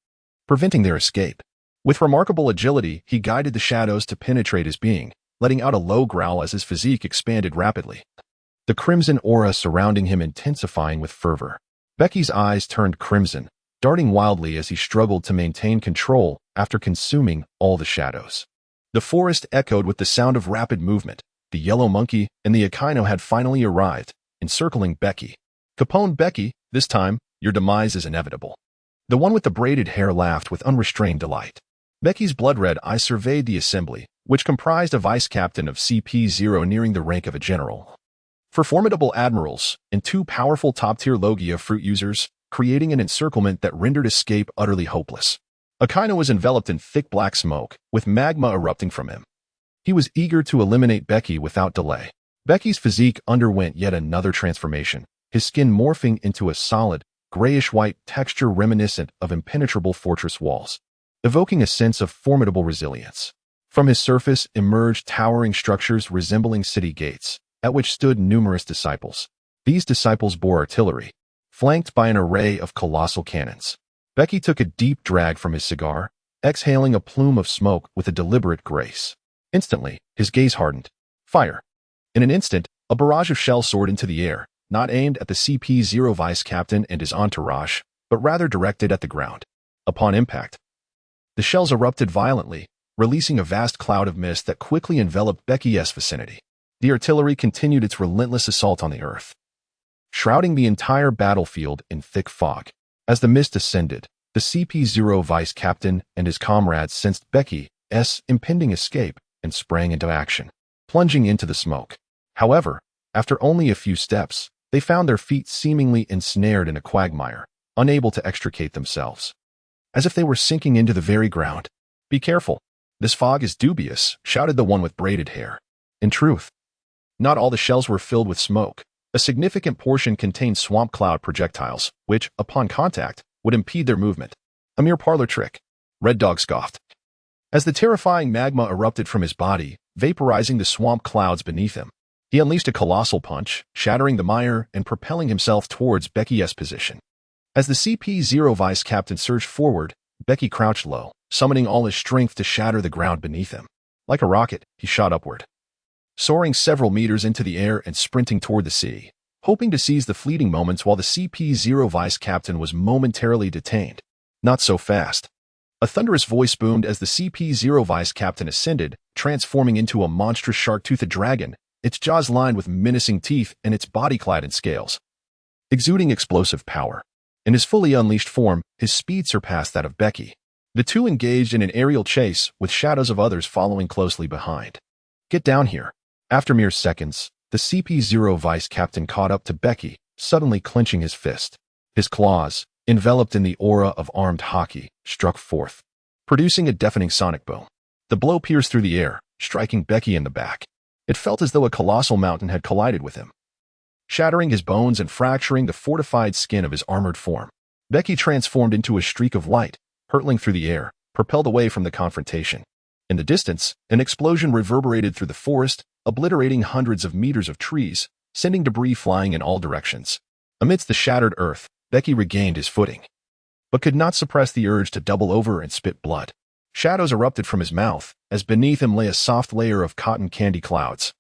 preventing their escape. With remarkable agility, he guided the shadows to penetrate his being, letting out a low growl as his physique expanded rapidly, the crimson aura surrounding him intensifying with fervor. Bege's eyes turned crimson, darting wildly as he struggled to maintain control after consuming all the shadows. The forest echoed with the sound of rapid movement. The yellow monkey and the Akaino had finally arrived, encircling Bege. "Capone Bege, this time, your demise is inevitable." The one with the braided hair laughed with unrestrained delight. Bege's blood-red eyes surveyed the assembly, which comprised a vice captain of CP0 nearing the rank of a general, for formidable admirals and two powerful top-tier Logia fruit users, creating an encirclement that rendered escape utterly hopeless. Akainu was enveloped in thick black smoke, with magma erupting from him. He was eager to eliminate Bege without delay. Bege's physique underwent yet another transformation, his skin morphing into a solid, grayish-white texture reminiscent of impenetrable fortress walls, evoking a sense of formidable resilience. From his surface emerged towering structures resembling city gates, at which stood numerous disciples. These disciples bore artillery, flanked by an array of colossal cannons. Bege took a deep drag from his cigar, exhaling a plume of smoke with a deliberate grace. Instantly, his gaze hardened. Fire! In an instant, a barrage of shells soared into the air, not aimed at the CP-0 vice captain and his entourage, but rather directed at the ground. Upon impact, the shells erupted violently, releasing a vast cloud of mist that quickly enveloped Bege's vicinity. The artillery continued its relentless assault on the earth, shrouding the entire battlefield in thick fog. As the mist ascended, the CP-0 vice captain and his comrades sensed Bege's impending escape and sprang into action, plunging into the smoke. However, after only a few steps, they found their feet seemingly ensnared in a quagmire, unable to extricate themselves, as if they were sinking into the very ground. "Be careful. This fog is dubious," shouted the one with braided hair. In truth, not all the shells were filled with smoke. A significant portion contained swamp cloud projectiles, which, upon contact, would impede their movement. A mere parlor trick. Red Dog scoffed. As the terrifying magma erupted from his body, vaporizing the swamp clouds beneath him, he unleashed a colossal punch, shattering the mire and propelling himself towards Bege's position. As the CP-0 vice captain surged forward, Bege crouched low, summoning all his strength to shatter the ground beneath him. Like a rocket, he shot upward, soaring several meters into the air and sprinting toward the sea, hoping to seize the fleeting moments while the CP-0 vice captain was momentarily detained. Not so fast. A thunderous voice boomed as the CP-0 vice captain ascended, transforming into a monstrous shark-toothed dragon, its jaws lined with menacing teeth and its body clad in scales, exuding explosive power. In his fully unleashed form, his speed surpassed that of Bege. The two engaged in an aerial chase, with shadows of others following closely behind. "Get down here." After mere seconds, the CP-0 vice captain caught up to Bege, suddenly clenching his fist. His claws, enveloped in the aura of armed hockey, struck forth, producing a deafening sonic boom. The blow pierced through the air, striking Bege in the back. It felt as though a colossal mountain had collided with him, shattering his bones and fracturing the fortified skin of his armored form. Bege transformed into a streak of light, hurtling through the air, propelled away from the confrontation. In the distance, an explosion reverberated through the forest, obliterating hundreds of meters of trees, sending debris flying in all directions. Amidst the shattered earth, Bege regained his footing, but could not suppress the urge to double over and spit blood. Shadows erupted from his mouth, as beneath him lay a soft layer of cotton candy clouds,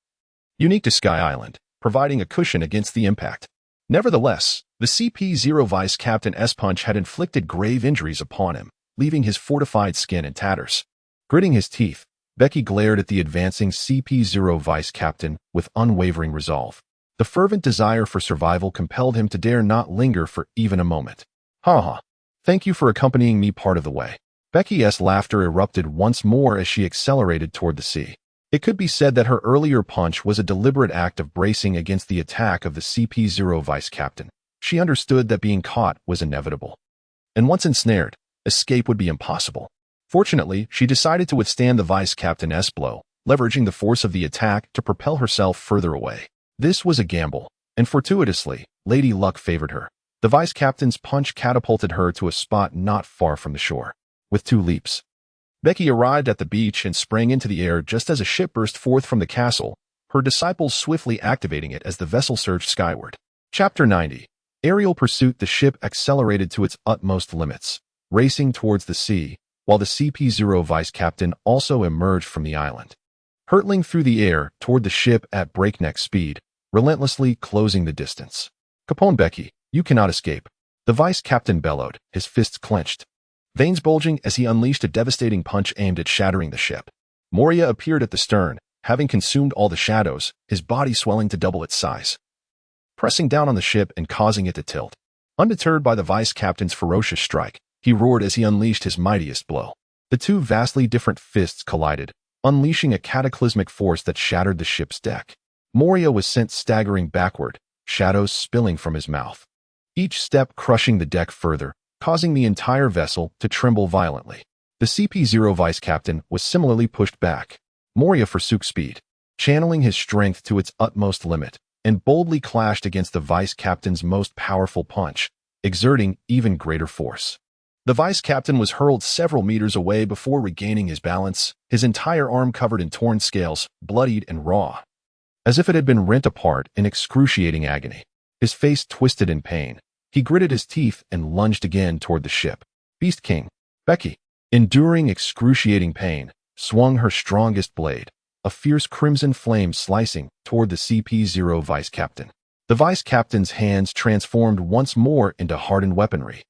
unique to Sky Island, providing a cushion against the impact. Nevertheless, the CP-0 vice captain's punch had inflicted grave injuries upon him, leaving his fortified skin in tatters. Gritting his teeth, Bege glared at the advancing CP-0 vice captain with unwavering resolve. The fervent desire for survival compelled him to dare not linger for even a moment. "Ha ha. Thank you for accompanying me part of the way." Bege's laughter erupted once more as she accelerated toward the sea. It could be said that her earlier punch was a deliberate act of bracing against the attack of the CP-0 vice captain. She understood that being caught was inevitable, and once ensnared, escape would be impossible. Fortunately, she decided to withstand the vice captain's blow, leveraging the force of the attack to propel herself further away. This was a gamble, and fortuitously, Lady Luck favored her. The vice captain's punch catapulted her to a spot not far from the shore. With 2 leaps, Bege arrived at the beach and sprang into the air just as a ship burst forth from the castle, her disciples swiftly activating it as the vessel surged skyward. Chapter 90. Aerial pursuit. The ship accelerated to its utmost limits, racing towards the sea, while the CP-0 vice captain also emerged from the island, hurtling through the air toward the ship at breakneck speed, relentlessly closing the distance. "Caponebeque, you cannot escape," the vice captain bellowed, his fists clenched, veins bulging as he unleashed a devastating punch aimed at shattering the ship. Moria appeared at the stern, having consumed all the shadows, his body swelling to double its size, pressing down on the ship and causing it to tilt. Undeterred by the vice captain's ferocious strike, he roared as he unleashed his mightiest blow. The two vastly different fists collided, unleashing a cataclysmic force that shattered the ship's deck. Moria was sent staggering backward, shadows spilling from his mouth. Each step crushing the deck further, causing the entire vessel to tremble violently. The CP-0 vice captain was similarly pushed back. Moria forsook speed, channeling his strength to its utmost limit, and boldly clashed against the vice captain's most powerful punch, exerting even greater force. The vice captain was hurled several meters away before regaining his balance, his entire arm covered in torn scales, bloodied and raw, as if it had been rent apart in excruciating agony. His face twisted in pain. He gritted his teeth and lunged again toward the ship. Beast King, Becky, enduring excruciating pain, swung her strongest blade, a fierce crimson flame slicing toward the CP-0 vice captain. The vice captain's hands transformed once more into hardened weaponry,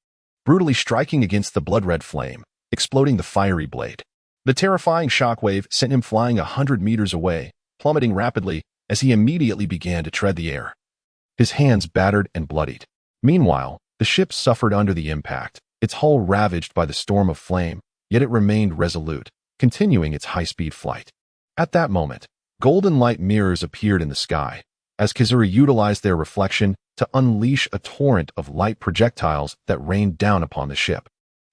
brutally striking against the blood-red flame, exploding the fiery blade. The terrifying shockwave sent him flying 100 meters away, plummeting rapidly as he immediately began to tread the air, his hands battered and bloodied. Meanwhile, the ship suffered under the impact, its hull ravaged by the storm of flame, yet it remained resolute, continuing its high-speed flight. At that moment, golden light mirrors appeared in the sky, as Kazuri utilized their reflection to unleash a torrent of light projectiles that rained down upon the ship,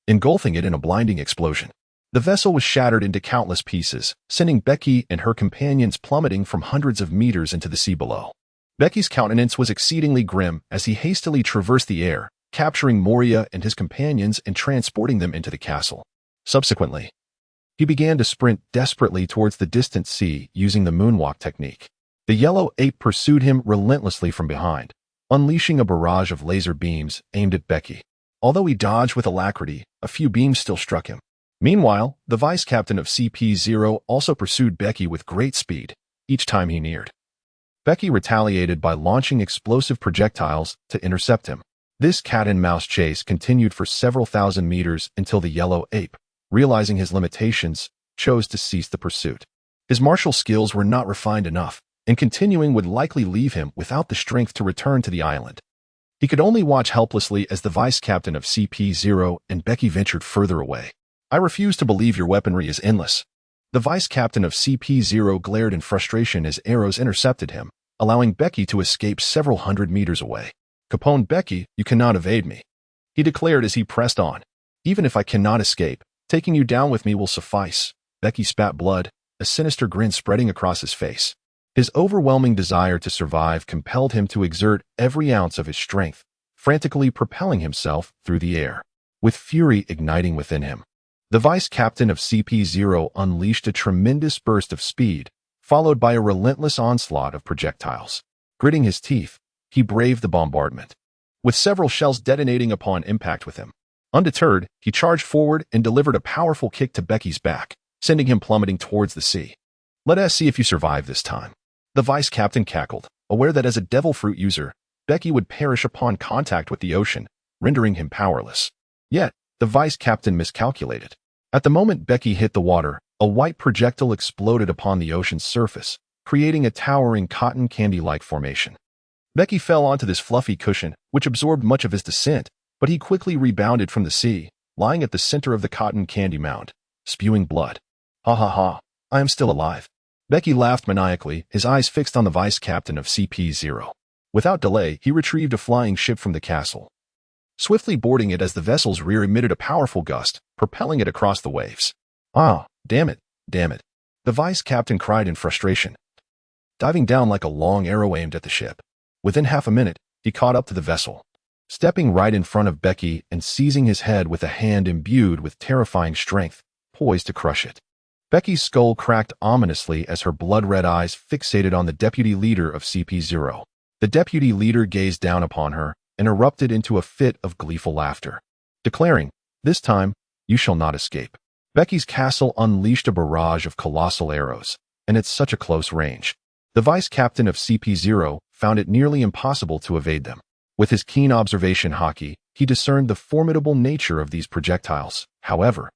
engulfing it in a blinding explosion. The vessel was shattered into countless pieces, sending Becky and her companions plummeting from hundreds of meters into the sea below. Becky's countenance was exceedingly grim as he hastily traversed the air, capturing Moria and his companions and transporting them into the castle. Subsequently, he began to sprint desperately towards the distant sea using the moonwalk technique. The yellow ape pursued him relentlessly from behind, unleashing a barrage of laser beams aimed at Becky. Although he dodged with alacrity, a few beams still struck him. Meanwhile, the vice captain of CP-0 also pursued Becky with great speed each time he neared. Becky retaliated by launching explosive projectiles to intercept him. This cat-and-mouse chase continued for several thousand meters until the yellow ape, realizing his limitations, chose to cease the pursuit. His martial skills were not refined enough, and continuing would likely leave him without the strength to return to the island. He could only watch helplessly as the vice captain of CP-0 and Becky ventured further away. "I refuse to believe your weaponry is endless." The vice captain of CP-0 glared in frustration as arrows intercepted him, allowing Becky to escape several hundred meters away. "Caponebeque, you cannot evade me," he declared as he pressed on. "Even if I cannot escape, taking you down with me will suffice." Becky spat blood, a sinister grin spreading across his face. His overwhelming desire to survive compelled him to exert every ounce of his strength, frantically propelling himself through the air, with fury igniting within him. The vice captain of CP-0 unleashed a tremendous burst of speed, followed by a relentless onslaught of projectiles. Gritting his teeth, he braved the bombardment, with several shells detonating upon impact with him. Undeterred, he charged forward and delivered a powerful kick to Becky's back, sending him plummeting towards the sea. "Let us see if you survive this time." The vice captain cackled, aware that as a devil fruit user, Becky would perish upon contact with the ocean, rendering him powerless. Yet, the vice captain miscalculated. At the moment Becky hit the water, a white projectile exploded upon the ocean's surface, creating a towering cotton candy-like formation. Becky fell onto this fluffy cushion, which absorbed much of his descent, but he quickly rebounded from the sea, lying at the center of the cotton candy mound, spewing blood. "Ha ha ha, I am still alive." Becky laughed maniacally, his eyes fixed on the vice captain of CP-0. Without delay, he retrieved a flying ship from the castle, swiftly boarding it as the vessel's rear emitted a powerful gust, propelling it across the waves. "Ah, damn it, damn it," the vice captain cried in frustration, diving down like a long arrow aimed at the ship. Within half a minute, he caught up to the vessel, stepping right in front of Becky and seizing his head with a hand imbued with terrifying strength, poised to crush it. Becky's skull cracked ominously as her blood-red eyes fixated on the deputy leader of CP-0. The deputy leader gazed down upon her and erupted into a fit of gleeful laughter, declaring, "This time, you shall not escape." Becky's castle unleashed a barrage of colossal arrows, and at such a close range, the vice captain of CP-0 found it nearly impossible to evade them. With his keen observation haki, he discerned the formidable nature of these projectiles. However,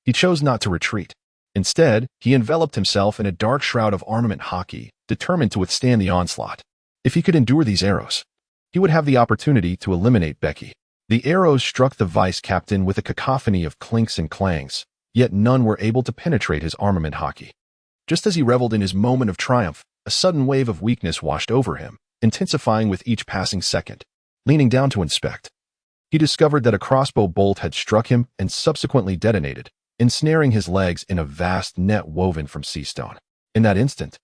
he chose not to retreat. Instead, he enveloped himself in a dark shroud of armament haki, determined to withstand the onslaught. If he could endure these arrows, he would have the opportunity to eliminate Becky. The arrows struck the vice captain with a cacophony of clinks and clangs, yet none were able to penetrate his armament haki. Just as he reveled in his moment of triumph, a sudden wave of weakness washed over him, intensifying with each passing second. Leaning down to inspect, he discovered that a crossbow bolt had struck him and subsequently detonated, ensnaring his legs in a vast net woven from sea stone. In that instant,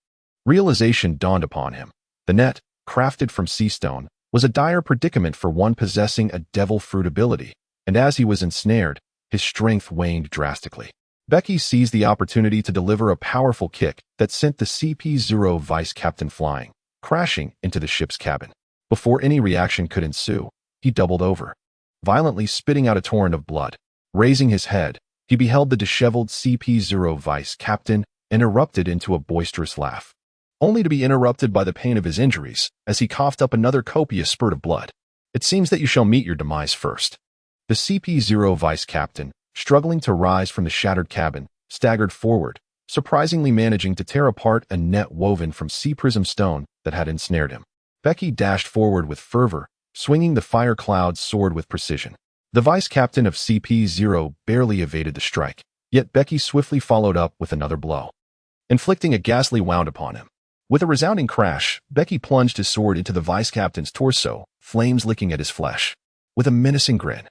realization dawned upon him. The net, crafted from sea stone, was a dire predicament for one possessing a devil fruit ability, and as he was ensnared, his strength waned drastically. Bege seized the opportunity to deliver a powerful kick that sent the CP-0 vice captain flying, crashing into the ship's cabin. Before any reaction could ensue, he doubled over, violently spitting out a torrent of blood. Raising his head, he beheld the disheveled CP-0 vice captain and erupted into a boisterous laugh, only to be interrupted by the pain of his injuries as he coughed up another copious spurt of blood. It seems that you shall meet your demise first. The CP-0 vice captain, struggling to rise from the shattered cabin, staggered forward, surprisingly managing to tear apart a net woven from sea prism stone that had ensnared him. Bege dashed forward with fervor, swinging the fire cloud's sword with precision. The vice captain of CP-0 barely evaded the strike, yet Bege swiftly followed up with another blow, inflicting a ghastly wound upon him. With a resounding crash, Bege plunged his sword into the vice captain's torso, flames licking at his flesh. With a menacing grin,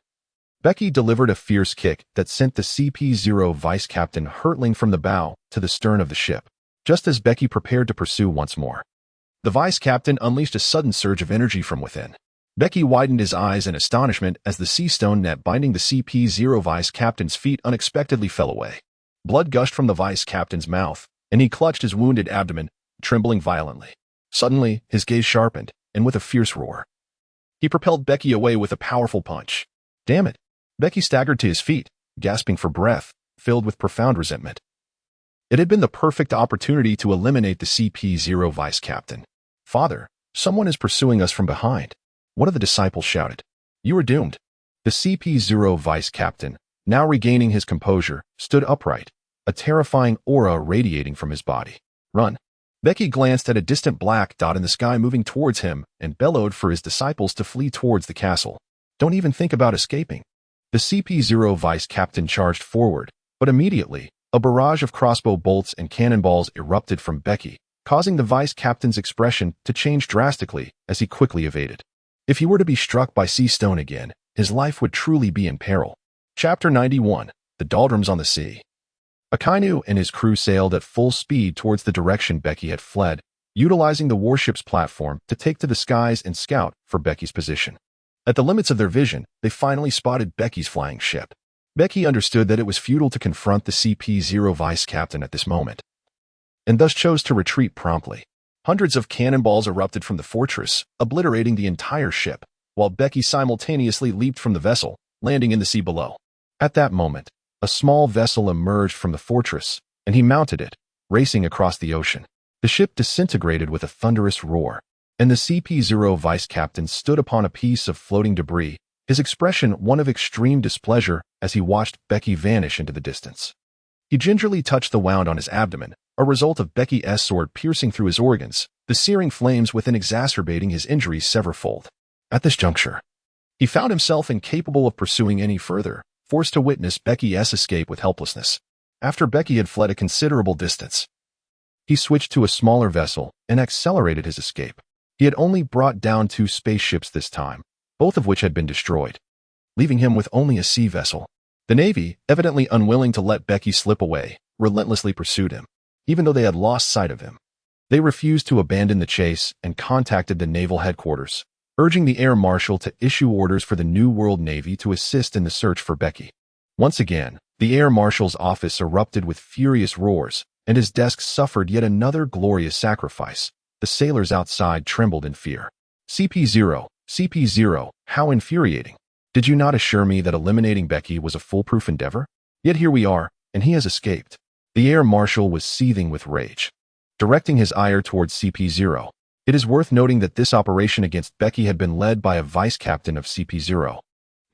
Bege delivered a fierce kick that sent the CP-0 vice captain hurtling from the bow to the stern of the ship. Just as Bege prepared to pursue once more, the vice captain unleashed a sudden surge of energy from within. Bege widened his eyes in astonishment as the sea stone net binding the CP-0 vice captain's feet unexpectedly fell away. Blood gushed from the vice captain's mouth, and he clutched his wounded abdomen, trembling violently. Suddenly, his gaze sharpened, and with a fierce roar, he propelled Bege away with a powerful punch. Damn it! Bege staggered to his feet, gasping for breath, filled with profound resentment. It had been the perfect opportunity to eliminate the CP-0 vice captain. Father, someone is pursuing us from behind. One of the disciples shouted. You are doomed. The CP-0 vice captain, now regaining his composure, stood upright, a terrifying aura radiating from his body. Run. Bege glanced at a distant black dot in the sky moving towards him and bellowed for his disciples to flee towards the castle. Don't even think about escaping. The CP-0 vice captain charged forward, but immediately, a barrage of crossbow bolts and cannonballs erupted from Bege, causing the vice captain's expression to change drastically as he quickly evaded. If he were to be struck by sea stone again, his life would truly be in peril. Chapter 91. The Doldrums on the Sea. Akainu and his crew sailed at full speed towards the direction Bege had fled, utilizing the warship's platform to take to the skies and scout for Bege's position. At the limits of their vision, they finally spotted Bege's flying ship. Bege understood that it was futile to confront the CP-0 vice captain at this moment, and thus chose to retreat promptly. Hundreds of cannonballs erupted from the fortress, obliterating the entire ship, while Bege simultaneously leaped from the vessel, landing in the sea below. At that moment, a small vessel emerged from the fortress, and he mounted it, racing across the ocean. The ship disintegrated with a thunderous roar, and the CP-0 vice captain stood upon a piece of floating debris, his expression one of extreme displeasure as he watched Bege vanish into the distance. He gingerly touched the wound on his abdomen, a result of Bege's sword piercing through his organs, the searing flames within exacerbating his injuries severfold. At this juncture, he found himself incapable of pursuing any further, forced to witness Bege's escape with helplessness. After Bege had fled a considerable distance, he switched to a smaller vessel and accelerated his escape. He had only brought down 2 spaceships this time, both of which had been destroyed, leaving him with only a sea vessel. The Navy, evidently unwilling to let Bege slip away, relentlessly pursued him, even though they had lost sight of him. They refused to abandon the chase and contacted the naval headquarters, urging the air marshal to issue orders for the New World Navy to assist in the search for Bege. Once again, the air marshal's office erupted with furious roars, and his desk suffered yet another glorious sacrifice. The sailors outside trembled in fear. CP-0, CP-0, how infuriating. Did you not assure me that eliminating Bege was a foolproof endeavor? Yet here we are, and he has escaped. The air marshal was seething with rage, directing his ire towards CP-0. It is worth noting that this operation against Bege had been led by a vice captain of CP-0,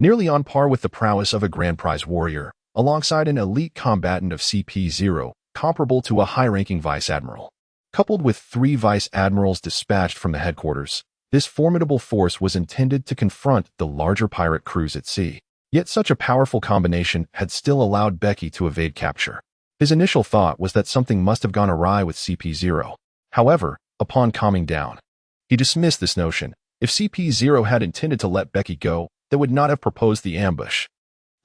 nearly on par with the prowess of a grand prize warrior, alongside an elite combatant of CP-0, comparable to a high-ranking vice admiral. Coupled with 3 vice admirals dispatched from the headquarters, this formidable force was intended to confront the larger pirate crews at sea. Yet such a powerful combination had still allowed Bege to evade capture. His initial thought was that something must have gone awry with CP0. However, upon calming down, he dismissed this notion. If CP0 had intended to let Becky go, they would not have proposed the ambush.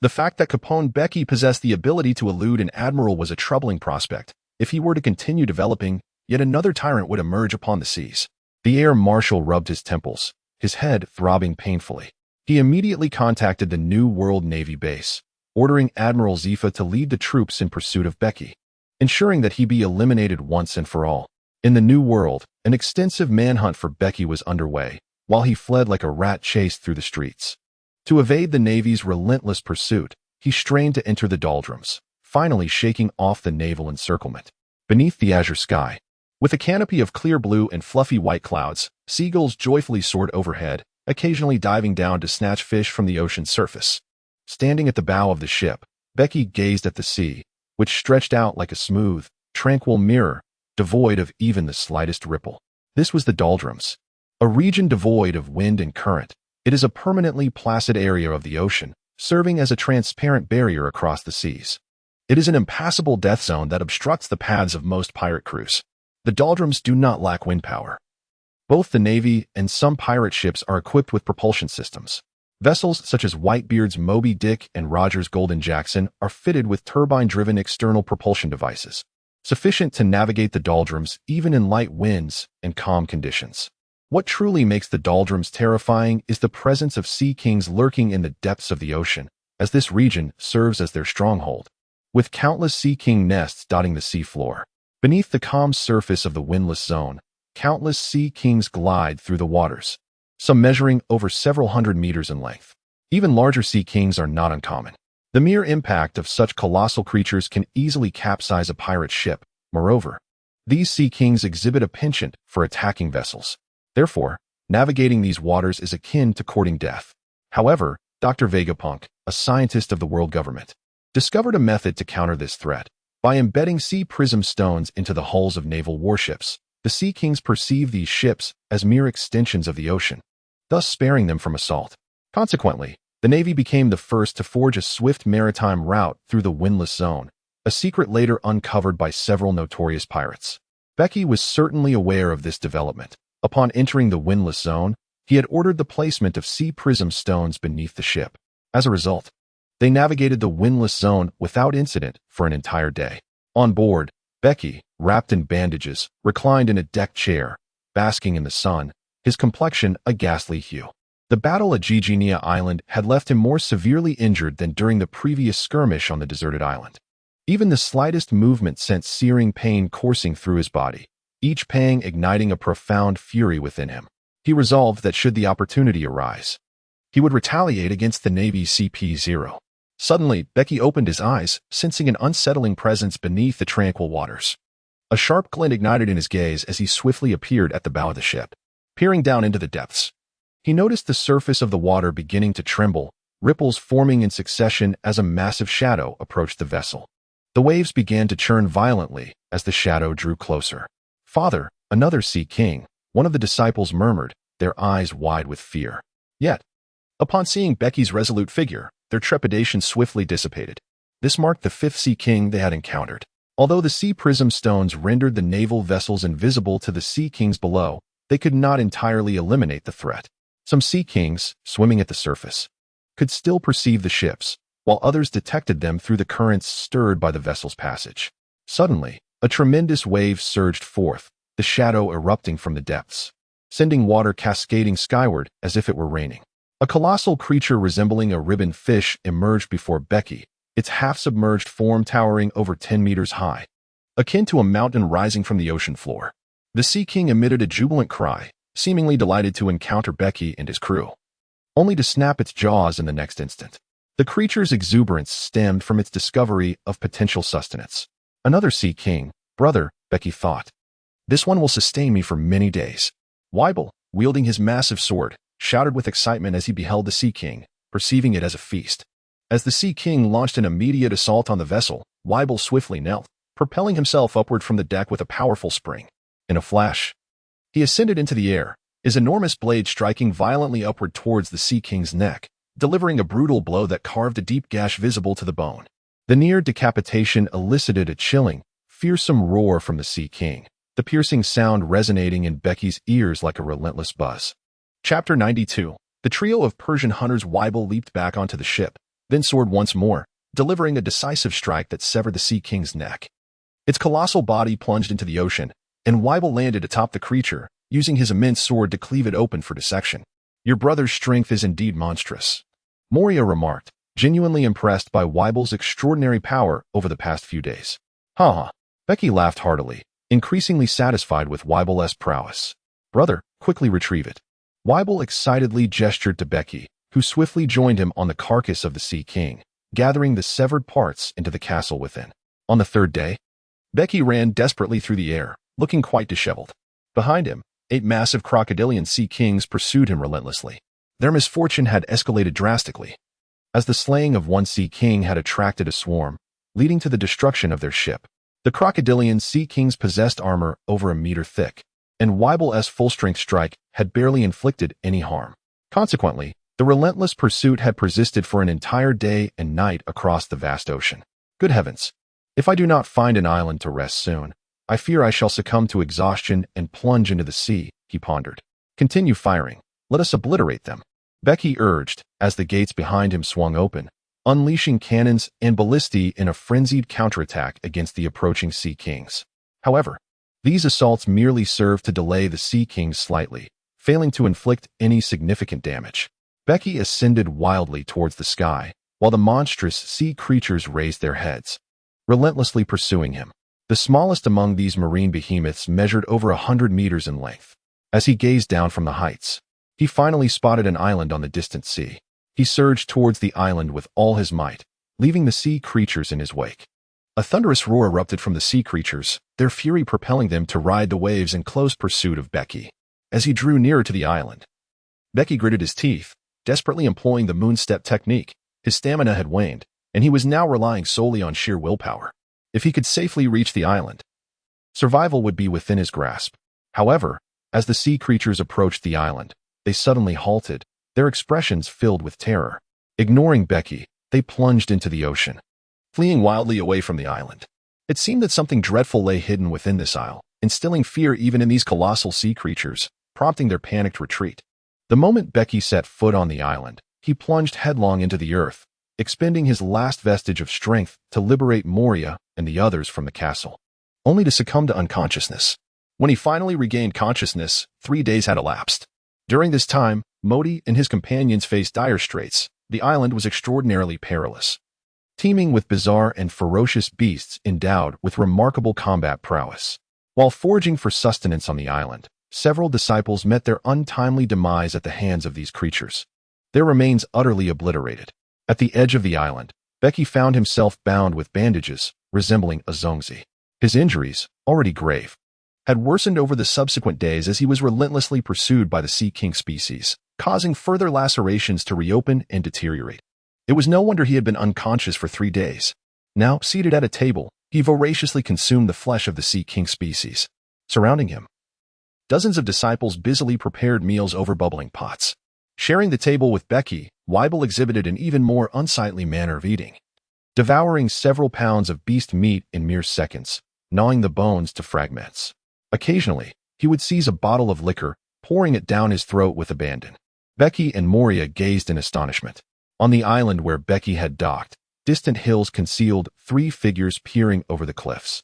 The fact that Caponebeque possessed the ability to elude an admiral was a troubling prospect. If he were to continue developing, yet another tyrant would emerge upon the seas. The air marshal rubbed his temples, his head throbbing painfully. He immediately contacted the New World Navy base, ordering Admiral Zifa to lead the troops in pursuit of Becky, ensuring that he be eliminated once and for all. In the New World, an extensive manhunt for Becky was underway, while he fled like a rat chased through the streets. To evade the Navy's relentless pursuit, he strained to enter the doldrums, finally shaking off the naval encirclement. Beneath the azure sky, with a canopy of clear blue and fluffy white clouds, seagulls joyfully soared overhead, occasionally diving down to snatch fish from the ocean's surface. Standing at the bow of the ship, Becky gazed at the sea, which stretched out like a smooth, tranquil mirror, devoid of even the slightest ripple. This was the doldrums, a region devoid of wind and current. It is a permanently placid area of the ocean, serving as a transparent barrier across the seas. It is an impassable death zone that obstructs the paths of most pirate crews. The doldrums do not lack wind power. Both the Navy and some pirate ships are equipped with propulsion systems. Vessels such as Whitebeard's Moby Dick and Roger's Golden Jackson are fitted with turbine-driven external propulsion devices, sufficient to navigate the doldrums even in light winds and calm conditions. What truly makes the doldrums terrifying is the presence of sea kings lurking in the depths of the ocean, as this region serves as their stronghold. With countless sea king nests dotting the seafloor, beneath the calm surface of the windless zone, countless sea kings glide through the waters, some measuring over several hundred meters in length. Even larger sea kings are not uncommon. The mere impact of such colossal creatures can easily capsize a pirate ship. Moreover, these sea kings exhibit a penchant for attacking vessels. Therefore, navigating these waters is akin to courting death. However, Dr. Vegapunk, a scientist of the world government, discovered a method to counter this threat. By embedding sea prism stones into the hulls of naval warships, the sea kings perceive these ships as mere extensions of the ocean, thus sparing them from assault. Consequently, the Navy became the first to forge a swift maritime route through the windless zone, a secret later uncovered by several notorious pirates. Becky was certainly aware of this development. Upon entering the windless zone, he had ordered the placement of sea prism stones beneath the ship. As a result, they navigated the windless zone without incident for an entire day. On board, Becky, wrapped in bandages, reclined in a deck chair, basking in the sun, his complexion a ghastly hue. The battle at Gigenia Island had left him more severely injured than during the previous skirmish on the deserted island. Even the slightest movement sent searing pain coursing through his body, each pang igniting a profound fury within him. He resolved that should the opportunity arise, he would retaliate against the Navy's CP0. Suddenly, Becky opened his eyes, sensing an unsettling presence beneath the tranquil waters. A sharp glint ignited in his gaze as he swiftly appeared at the bow of the ship. Peering down into the depths, he noticed the surface of the water beginning to tremble, ripples forming in succession as a massive shadow approached the vessel. The waves began to churn violently as the shadow drew closer. "Father, another sea king," one of the disciples murmured, their eyes wide with fear. Yet, upon seeing Becky's resolute figure, their trepidation swiftly dissipated. This marked the fifth sea king they had encountered. Although the sea prism stones rendered the naval vessels invisible to the sea kings below, they could not entirely eliminate the threat. Some sea kings, swimming at the surface, could still perceive the ships, while others detected them through the currents stirred by the vessel's passage. Suddenly, a tremendous wave surged forth, the shadow erupting from the depths, sending water cascading skyward as if it were raining. A colossal creature resembling a ribbon fish emerged before Becky, its half-submerged form towering over 10 meters high, akin to a mountain rising from the ocean floor. The Sea King emitted a jubilant cry, seemingly delighted to encounter Becky and his crew, only to snap its jaws in the next instant. The creature's exuberance stemmed from its discovery of potential sustenance. Another Sea King, brother, Becky thought. This one will sustain me for many days. Weibel, wielding his massive sword, shouted with excitement as he beheld the Sea King, perceiving it as a feast. As the Sea King launched an immediate assault on the vessel, Weibel swiftly knelt, propelling himself upward from the deck with a powerful spring. In a flash, he ascended into the air, his enormous blade striking violently upward towards the Sea King's neck, delivering a brutal blow that carved a deep gash visible to the bone. The near decapitation elicited a chilling, fearsome roar from the Sea King, the piercing sound resonating in Beke's ears like a relentless buzz. Chapter 92. The trio of Persian hunters. Weibel leaped back onto the ship, then soared once more, delivering a decisive strike that severed the Sea King's neck. Its colossal body plunged into the ocean, and Weibel landed atop the creature, using his immense sword to cleave it open for dissection. "Your brother's strength is indeed monstrous," Moria remarked, genuinely impressed by Weibel's extraordinary power over the past few days. "Ha ha." Bege laughed heartily, increasingly satisfied with Weibel's prowess. "Brother, quickly retrieve it." Weibel excitedly gestured to Bege, who swiftly joined him on the carcass of the Sea King, gathering the severed parts into the castle within. On the third day, Bege ran desperately through the air, looking quite disheveled. Behind him, 8 massive crocodilian Sea Kings pursued him relentlessly. Their misfortune had escalated drastically, as the slaying of one Sea King had attracted a swarm, leading to the destruction of their ship. The crocodilian Sea Kings possessed armor over a meter thick, and Weibel's full-strength strike had barely inflicted any harm. Consequently, the relentless pursuit had persisted for an entire day and night across the vast ocean. Good heavens! If I do not find an island to rest soon, I fear I shall succumb to exhaustion and plunge into the sea, he pondered. "Continue firing. Let us obliterate them," Bege urged, as the gates behind him swung open, unleashing cannons and ballistae in a frenzied counterattack against the approaching Sea Kings. However, these assaults merely served to delay the Sea Kings slightly, failing to inflict any significant damage. Bege ascended wildly towards the sky, while the monstrous sea creatures raised their heads, relentlessly pursuing him. The smallest among these marine behemoths measured over 100 meters in length. As he gazed down from the heights, he finally spotted an island on the distant sea. He surged towards the island with all his might, leaving the sea creatures in his wake. A thunderous roar erupted from the sea creatures, their fury propelling them to ride the waves in close pursuit of Bege. As he drew nearer to the island, Bege gritted his teeth, desperately employing the moon-step technique. His stamina had waned, and he was now relying solely on sheer willpower. If he could safely reach the island, survival would be within his grasp. However, as the sea creatures approached the island, they suddenly halted, their expressions filled with terror. Ignoring Bege, they plunged into the ocean, fleeing wildly away from the island. It seemed that something dreadful lay hidden within this isle, instilling fear even in these colossal sea creatures, prompting their panicked retreat. The moment Bege set foot on the island, he plunged headlong into the earth, expending his last vestige of strength to liberate Moria and the others from the castle, only to succumb to unconsciousness. When he finally regained consciousness, 3 days had elapsed. During this time, Modi and his companions faced dire straits. The island was extraordinarily perilous, teeming with bizarre and ferocious beasts endowed with remarkable combat prowess. While foraging for sustenance on the island, several disciples met their untimely demise at the hands of these creatures, their remains utterly obliterated. At the edge of the island, Bege found himself bound with bandages, resembling a zongzi. His injuries, already grave, had worsened over the subsequent days as he was relentlessly pursued by the Sea King species, causing further lacerations to reopen and deteriorate. It was no wonder he had been unconscious for 3 days. Now, seated at a table, he voraciously consumed the flesh of the Sea King species. Surrounding him, dozens of disciples busily prepared meals over bubbling pots. Sharing the table with Bege, Weibel exhibited an even more unsightly manner of eating, devouring several pounds of beast meat in mere seconds, gnawing the bones to fragments. Occasionally, he would seize a bottle of liquor, pouring it down his throat with abandon. Bege and Moria gazed in astonishment. On the island where Bege had docked, distant hills concealed 3 figures peering over the cliffs,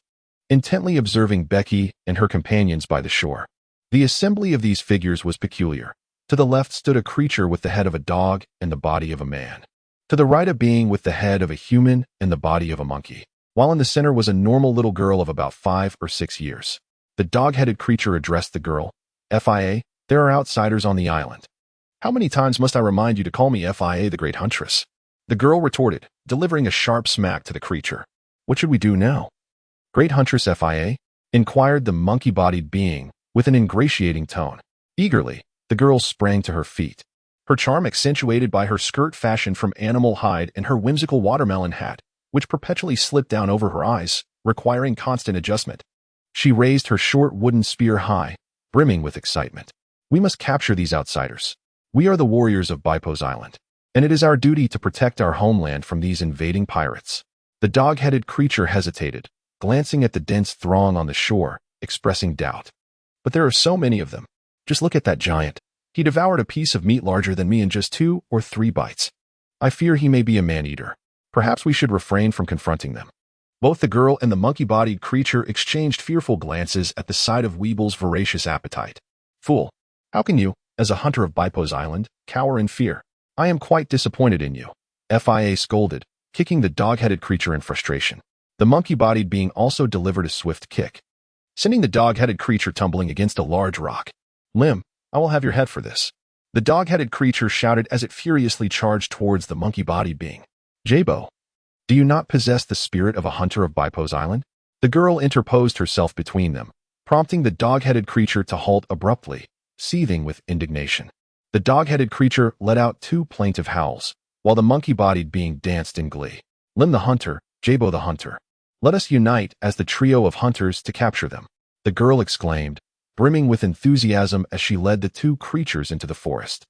intently observing Bege and her companions by the shore. The assembly of these figures was peculiar. To the left stood a creature with the head of a dog and the body of a man. To the right, a being with the head of a human and the body of a monkey, while in the center was a normal little girl of about 5 or 6 years. The dog-headed creature addressed the girl. "FIA, there are outsiders on the island. How many times must I remind you to call me FIA, the Great Huntress?" The girl retorted, delivering a sharp smack to the creature. "What should we do now, Great Huntress FIA?" inquired the monkey-bodied being with an ingratiating tone. Eagerly, the girl sprang to her feet, her charm accentuated by her skirt fashioned from animal hide and her whimsical watermelon hat, which perpetually slipped down over her eyes, requiring constant adjustment. She raised her short wooden spear high, brimming with excitement. "We must capture these outsiders. We are the warriors of Bipos Island, and it is our duty to protect our homeland from these invading pirates." The dog-headed creature hesitated, glancing at the dense throng on the shore, expressing doubt. But there are so many of them. Just look at that giant. He devoured a piece of meat larger than me in just 2 or 3 bites. I fear he may be a man-eater. Perhaps we should refrain from confronting them. Both the girl and the monkey-bodied creature exchanged fearful glances at the sight of Weeble's voracious appetite. Fool, how can you, as a hunter of Bipos Island, cower in fear? I am quite disappointed in you. Fia scolded, kicking the dog-headed creature in frustration. The monkey-bodied being also delivered a swift kick, sending the dog-headed creature tumbling against a large rock. Lim, I will have your head for this. The dog-headed creature shouted as it furiously charged towards the monkey-bodied being. Jabo, do you not possess the spirit of a hunter of Bipos Island? The girl interposed herself between them, prompting the dog-headed creature to halt abruptly, seething with indignation. The dog-headed creature let out 2 plaintive howls, while the monkey-bodied being danced in glee. Lim the hunter, Jabo the hunter. Let us unite as the trio of hunters to capture them, the girl exclaimed, brimming with enthusiasm as she led the 2 creatures into the forest.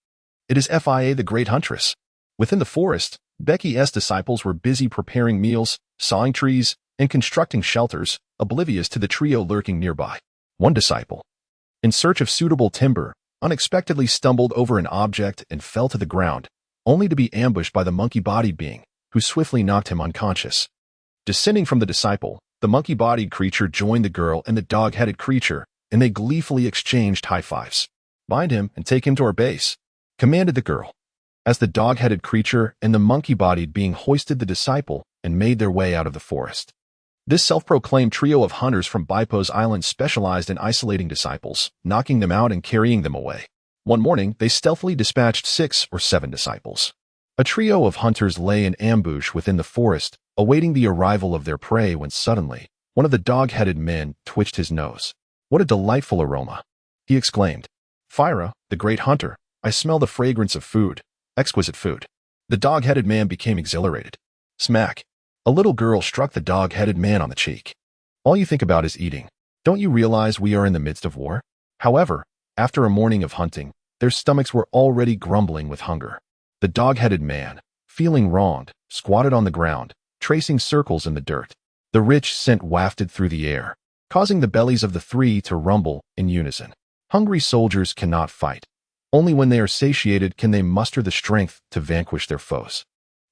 It is Fia the great huntress. Within the forest, Becky's disciples were busy preparing meals, sawing trees, and constructing shelters, oblivious to the trio lurking nearby. One disciple, in search of suitable timber, unexpectedly stumbled over an object and fell to the ground, only to be ambushed by the monkey-bodied being, who swiftly knocked him unconscious. Descending from the disciple, the monkey-bodied creature joined the girl and the dog-headed creature, and they gleefully exchanged high-fives. Bind him and take him to our base, commanded the girl, as the dog-headed creature and the monkey-bodied being hoisted the disciple and made their way out of the forest. This self-proclaimed trio of hunters from Bipos Island specialized in isolating disciples, knocking them out and carrying them away. One morning, they stealthily dispatched 6 or 7 disciples. A trio of hunters lay in ambush within the forest, awaiting the arrival of their prey when suddenly, one of the dog-headed men twitched his nose. What a delightful aroma! He exclaimed. Fira, the great hunter, I smell the fragrance of food. Exquisite food. The dog-headed man became exhilarated. Smack. A little girl struck the dog-headed man on the cheek. All you think about is eating. Don't you realize we are in the midst of war? However, after a morning of hunting, their stomachs were already grumbling with hunger. The dog-headed man, feeling wronged, squatted on the ground, tracing circles in the dirt. The rich scent wafted through the air, causing the bellies of the 3 to rumble in unison. Hungry soldiers cannot fight. Only when they are satiated can they muster the strength to vanquish their foes.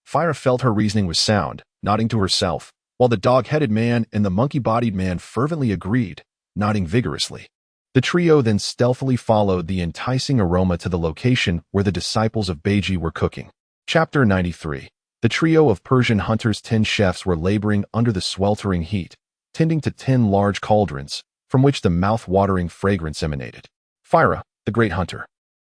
Fira felt her reasoning was sound, nodding to herself, while the dog-headed man and the monkey-bodied man fervently agreed, nodding vigorously. The trio then stealthily followed the enticing aroma to the location where the disciples of Bege were cooking. Chapter 93. The trio of Persian hunters' 10 chefs were laboring under the sweltering heat, tending to 10 large cauldrons, from which the mouth-watering fragrance emanated. Fira, the great hunter.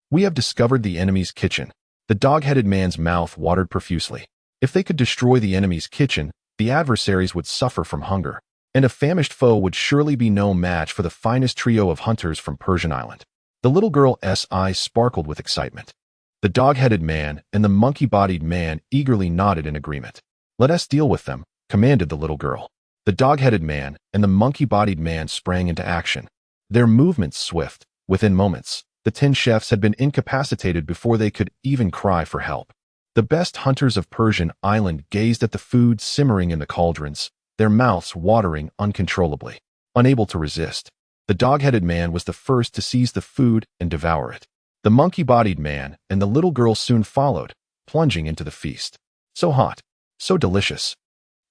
We have discovered the enemy's kitchen. The dog-headed man's mouth watered profusely. If they could destroy the enemy's kitchen, the adversaries would suffer from hunger, and a famished foe would surely be no match for the finest trio of hunters from Persian Island. The little girl's eyes sparkled with excitement. The dog-headed man and the monkey-bodied man eagerly nodded in agreement. Let us deal with them, commanded the little girl. The dog-headed man and the monkey-bodied man sprang into action, their movements swift. Within moments, the 10 chefs had been incapacitated before they could even cry for help. The best hunters of Persian Island gazed at the food simmering in the cauldrons, their mouths watering uncontrollably. Unable to resist, the dog-headed man was the first to seize the food and devour it. The monkey-bodied man and the little girl soon followed, plunging into the feast. So hot, so delicious.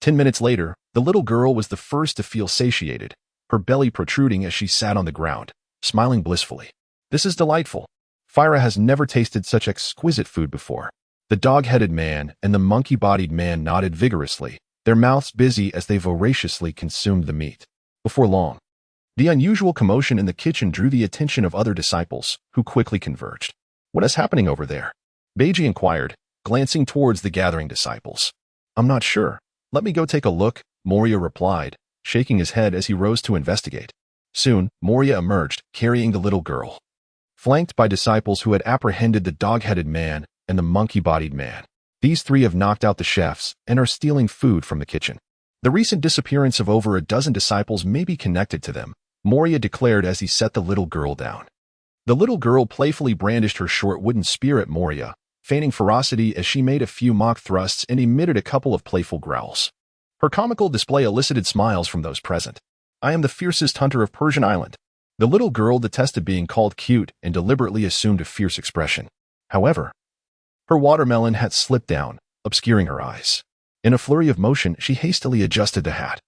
10 minutes later, the little girl was the first to feel satiated, her belly protruding as she sat on the ground, smiling blissfully. This is delightful. Fira has never tasted such exquisite food before. The dog-headed man and the monkey-bodied man nodded vigorously, their mouths busy as they voraciously consumed the meat. Before long, the unusual commotion in the kitchen drew the attention of other disciples, who quickly converged. What is happening over there? Bege inquired, glancing towards the gathering disciples. I'm not sure. Let me go take a look, Moria replied, shaking his head as he rose to investigate. Soon, Moria emerged, carrying the little girl, flanked by disciples who had apprehended the dog-headed man and the monkey-bodied man. These 3 have knocked out the chefs and are stealing food from the kitchen. The recent disappearance of over a dozen disciples may be connected to them, Moria declared as he set the little girl down. The little girl playfully brandished her short wooden spear at Moria, feigning ferocity as she made a few mock thrusts and emitted a couple of playful growls. Her comical display elicited smiles from those present. I am the fiercest hunter of Persian Island. The little girl detested being called cute and deliberately assumed a fierce expression. However, her watermelon hat slipped down, obscuring her eyes. In a flurry of motion, she hastily adjusted the hat,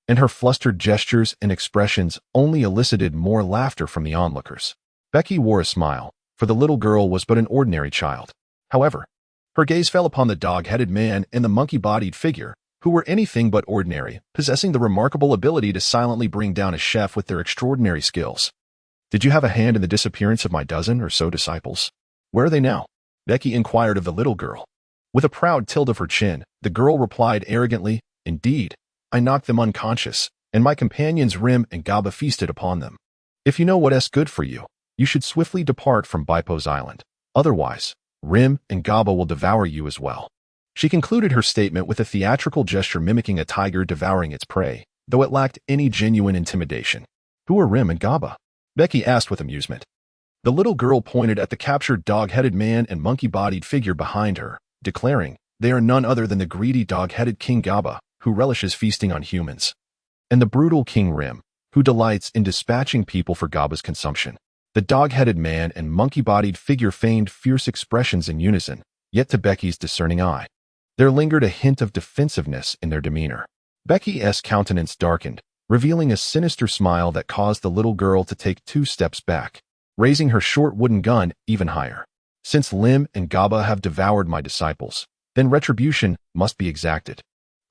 and her flustered gestures and expressions only elicited more laughter from the onlookers. Becky wore a smile, for the little girl was but an ordinary child. However, her gaze fell upon the dog-headed man and the monkey-bodied figure, who were anything but ordinary, possessing the remarkable ability to silently bring down a chef with their extraordinary skills. Did you have a hand in the disappearance of my dozen or so disciples? Where are they now? Becky inquired of the little girl. With a proud tilt of her chin, the girl replied arrogantly, Indeed, I knocked them unconscious, and my companions Rim and Gaba feasted upon them. If you know what's good for you, you should swiftly depart from Bipos Island. Otherwise, Rim and Gaba will devour you as well. She concluded her statement with a theatrical gesture mimicking a tiger devouring its prey, though it lacked any genuine intimidation. Who are Rim and Gaba? Becky asked with amusement. The little girl pointed at the captured dog-headed man and monkey-bodied figure behind her, declaring, They are none other than the greedy dog-headed King Gaba, who relishes feasting on humans, and the brutal King Rim, who delights in dispatching people for Gaba's consumption. The dog-headed man and monkey-bodied figure feigned fierce expressions in unison, yet to Becky's discerning eye, there lingered a hint of defensiveness in their demeanor. Becky's countenance darkened, revealing a sinister smile that caused the little girl to take 2 steps back, raising her short wooden gun even higher. Since Lim and Gaba have devoured my disciples, then retribution must be exacted.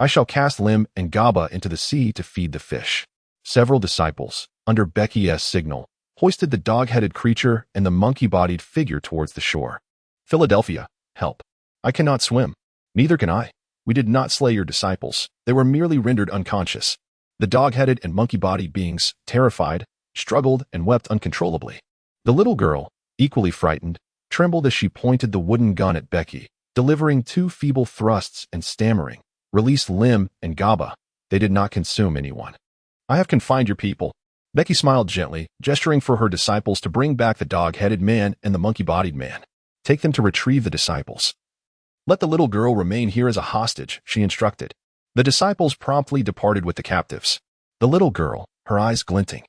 I shall cast Lim and Gaba into the sea to feed the fish. Several disciples, under Becky's signal, hoisted the dog-headed creature and the monkey-bodied figure towards the shore. Philadelphia, help. I cannot swim. Neither can I. We did not slay your disciples. They were merely rendered unconscious. The dog-headed and monkey-bodied beings, terrified, struggled and wept uncontrollably. The little girl, equally frightened, trembled as she pointed the wooden gun at Becky, delivering 2 feeble thrusts and stammering, Release Lim and Gaba. They did not consume anyone. I have confined your people. Becky smiled gently, gesturing for her disciples to bring back the dog-headed man and the monkey-bodied man. Take them to retrieve the disciples. Let the little girl remain here as a hostage, she instructed. The disciples promptly departed with the captives. The little girl, her eyes glinting,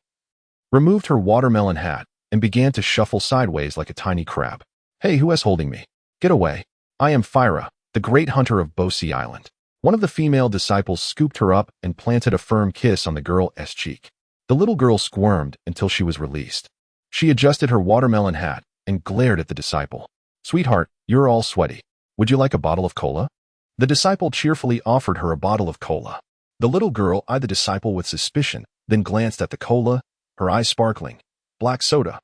removed her watermelon hat and began to shuffle sideways like a tiny crab. Hey, who is holding me? Get away. I am Phyra, the great hunter of Bosi Island. One of the female disciples scooped her up and planted a firm kiss on the girl's cheek. The little girl squirmed until she was released. She adjusted her watermelon hat and glared at the disciple. Sweetheart, you're all sweaty. Would you like a bottle of cola? The disciple cheerfully offered her a bottle of cola. The little girl eyed the disciple with suspicion, then glanced at the cola, her eyes sparkling. Black soda.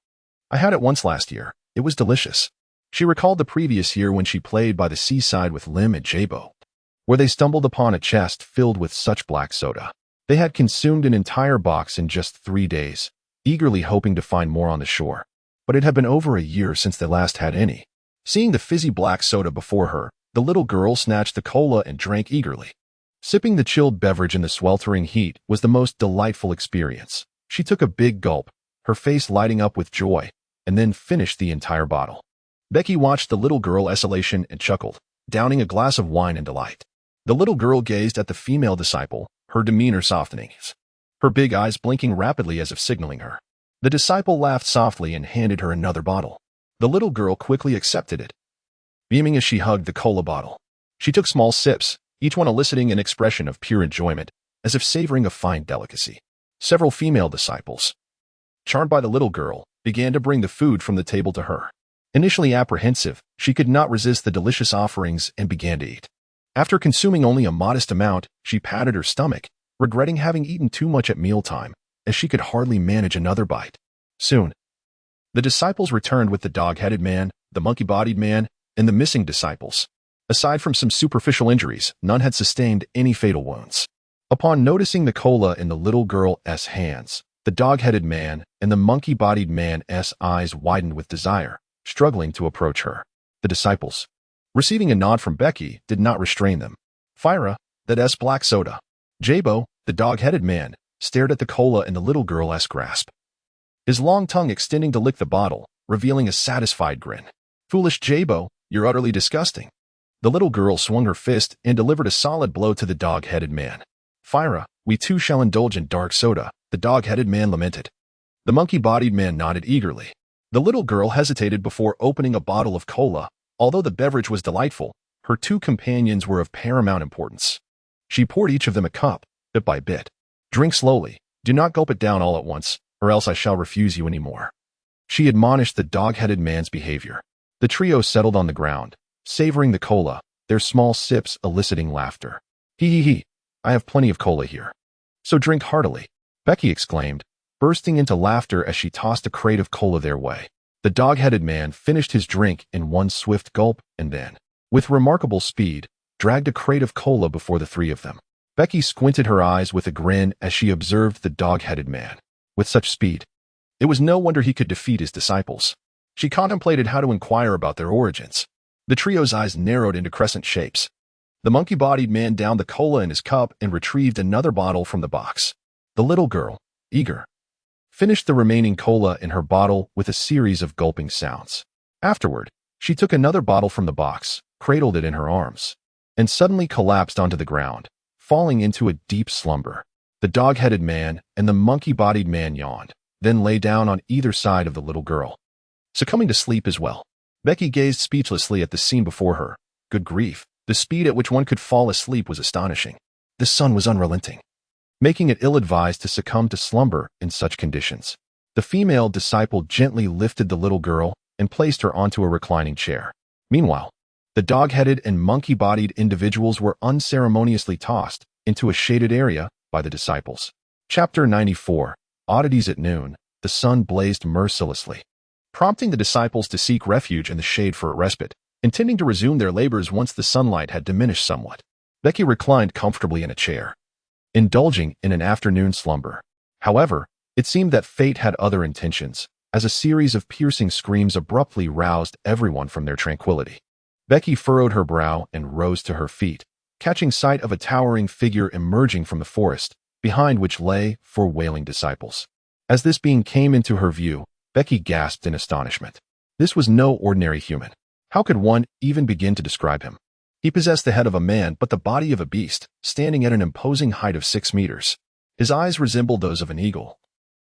I had it once last year. It was delicious. She recalled the previous year when she played by the seaside with Lim and Jabo, where they stumbled upon a chest filled with such black soda. They had consumed an entire box in just 3 days, eagerly hoping to find more on the shore. But it had been over a year since they last had any. Seeing the fizzy black soda before her, the little girl snatched the cola and drank eagerly. Sipping the chilled beverage in the sweltering heat was the most delightful experience. She took a big gulp, her face lighting up with joy, and then finished the entire bottle. Becky watched the little girl's elation and chuckled, downing a glass of wine in delight. The little girl gazed at the female disciple, her demeanor softening, her big eyes blinking rapidly as if signaling her. The disciple laughed softly and handed her another bottle. The little girl quickly accepted it, beaming as she hugged the cola bottle. She took small sips, each one eliciting an expression of pure enjoyment, as if savoring a fine delicacy. Several female disciples, charmed by the little girl, began to bring the food from the table to her. Initially apprehensive, she could not resist the delicious offerings and began to eat. After consuming only a modest amount, she patted her stomach, regretting having eaten too much at mealtime, as she could hardly manage another bite. Soon, the disciples returned with the dog-headed man, the monkey-bodied man, and the missing disciples. Aside from some superficial injuries, none had sustained any fatal wounds. Upon noticing the cola in the little girl's hands, the dog-headed man and the monkey-bodied man's eyes widened with desire, struggling to approach her. The disciples, receiving a nod from Becky, did not restrain them. Phyra, that's black soda. Jabo, the dog-headed man, stared at the cola in the little girl's grasp, his long tongue extending to lick the bottle, revealing a satisfied grin. Foolish Jabo, you're utterly disgusting. The little girl swung her fist and delivered a solid blow to the dog-headed man. "Fyra, we too shall indulge in dark soda," the dog-headed man lamented. The monkey-bodied man nodded eagerly. The little girl hesitated before opening a bottle of cola. Although the beverage was delightful, her two companions were of paramount importance. She poured each of them a cup, bit by bit. "Drink slowly. Do not gulp it down all at once, or else I shall refuse you any more." She admonished the dog-headed man's behavior. The trio settled on the ground, savoring the cola, their small sips eliciting laughter. "Hee. I have plenty of cola here. So drink heartily," Becky exclaimed, bursting into laughter as she tossed a crate of cola their way. The dog-headed man finished his drink in one swift gulp and then, with remarkable speed, dragged a crate of cola before the three of them. Becky squinted her eyes with a grin as she observed the dog-headed man. With such speed, it was no wonder he could defeat his disciples. She contemplated how to inquire about their origins. The trio's eyes narrowed into crescent shapes. The monkey-bodied man downed the cola in his cup and retrieved another bottle from the box. The little girl, eager, finished the remaining cola in her bottle with a series of gulping sounds. Afterward, she took another bottle from the box, cradled it in her arms, and suddenly collapsed onto the ground, falling into a deep slumber. The dog-headed man and the monkey-bodied man yawned, then lay down on either side of the little girl, succumbing to sleep as well. Becky gazed speechlessly at the scene before her. Good grief, the speed at which one could fall asleep was astonishing. The sun was unrelenting, making it ill-advised to succumb to slumber in such conditions. The female disciple gently lifted the little girl and placed her onto a reclining chair. Meanwhile, the dog-headed and monkey-bodied individuals were unceremoniously tossed into a shaded area by the disciples. Chapter 94. Oddities at noon. The sun blazed mercilessly, prompting the disciples to seek refuge in the shade for a respite, intending to resume their labors once the sunlight had diminished somewhat. Becky reclined comfortably in a chair, indulging in an afternoon slumber. However, it seemed that fate had other intentions, as a series of piercing screams abruptly roused everyone from their tranquility. Becky furrowed her brow and rose to her feet, catching sight of a towering figure emerging from the forest, behind which lay four wailing disciples. As this being came into her view, Becky gasped in astonishment. This was no ordinary human. How could one even begin to describe him? He possessed the head of a man but the body of a beast, standing at an imposing height of 6 meters. His eyes resembled those of an eagle.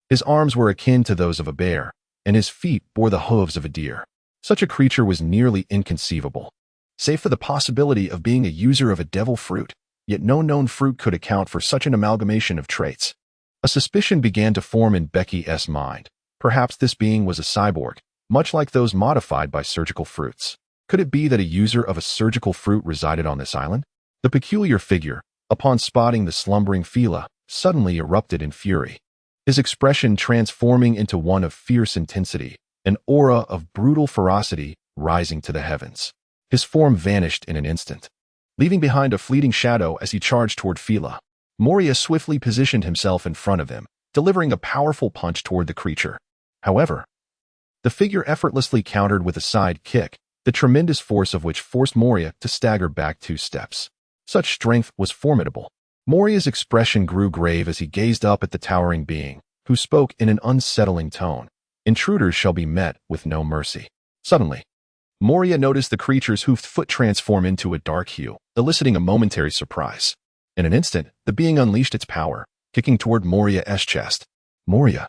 His arms were akin to those of a bear, and his feet bore the hooves of a deer. Such a creature was nearly inconceivable, save for the possibility of being a user of a devil fruit, yet no known fruit could account for such an amalgamation of traits. A suspicion began to form in Becky's mind. Perhaps this being was a cyborg, much like those modified by surgical fruits. Could it be that a user of a surgical fruit resided on this island? The peculiar figure, upon spotting the slumbering Fila, suddenly erupted in fury, his expression transforming into one of fierce intensity, an aura of brutal ferocity rising to the heavens. His form vanished in an instant, leaving behind a fleeting shadow as he charged toward Fila. Moria swiftly positioned himself in front of him, delivering a powerful punch toward the creature. However, the figure effortlessly countered with a side kick, the tremendous force of which forced Moria to stagger back 2 steps. Such strength was formidable. Moria's expression grew grave as he gazed up at the towering being, who spoke in an unsettling tone. Intruders shall be met with no mercy. Suddenly, Moria noticed the creature's hoofed foot transform into a dark hue, eliciting a momentary surprise. In an instant, the being unleashed its power, kicking toward Moria's chest. Moria,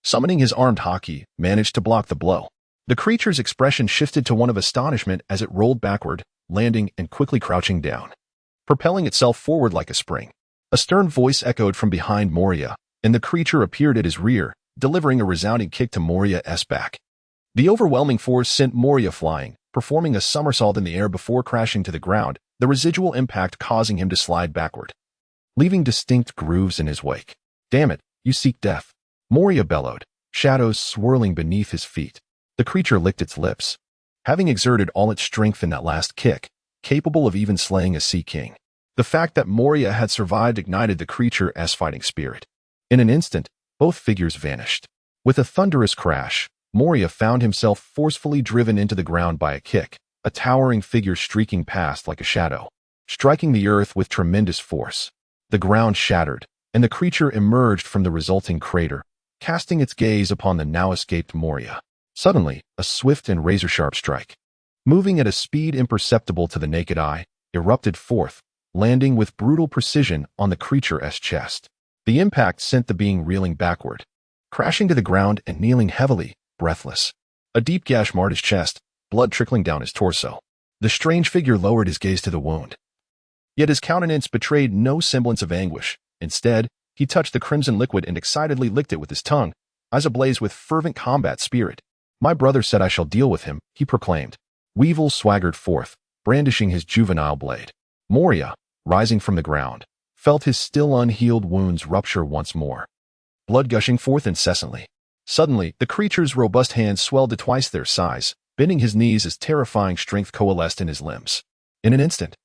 summoning his armed haki, managed to block the blow. The creature's expression shifted to one of astonishment as it rolled backward, landing and quickly crouching down, propelling itself forward like a spring. A stern voice echoed from behind Moria, and the creature appeared at his rear, delivering a resounding kick to Moria's back. The overwhelming force sent Moria flying, performing a somersault in the air before crashing to the ground, the residual impact causing him to slide backward, leaving distinct grooves in his wake. "Damn it, you seek death," Moria bellowed, shadows swirling beneath his feet. The creature licked its lips, having exerted all its strength in that last kick, capable of even slaying a sea king. The fact that Moria had survived ignited the creature's fighting spirit. In an instant, both figures vanished. With a thunderous crash, Moria found himself forcefully driven into the ground by a kick, a towering figure streaking past like a shadow, striking the earth with tremendous force. The ground shattered, and the creature emerged from the resulting crater, casting its gaze upon the now-escaped Moria. Suddenly, a swift and razor-sharp strike moving at a speed imperceptible to the naked eye, erupted forth, landing with brutal precision on the creature's chest. The impact sent the being reeling backward, crashing to the ground and kneeling heavily, breathless. A deep gash marred his chest, blood trickling down his torso. The strange figure lowered his gaze to the wound. Yet his countenance betrayed no semblance of anguish. Instead, he touched the crimson liquid and excitedly licked it with his tongue, eyes ablaze with fervent combat spirit. "My brother said I shall deal with him," he proclaimed. Weevil swaggered forth, brandishing his juvenile blade. Moria, rising from the ground, felt his still unhealed wounds rupture once more, blood gushing forth incessantly. Suddenly, the creature's robust hands swelled to twice their size, bending his knees as terrifying strength coalesced in his limbs. In an instant,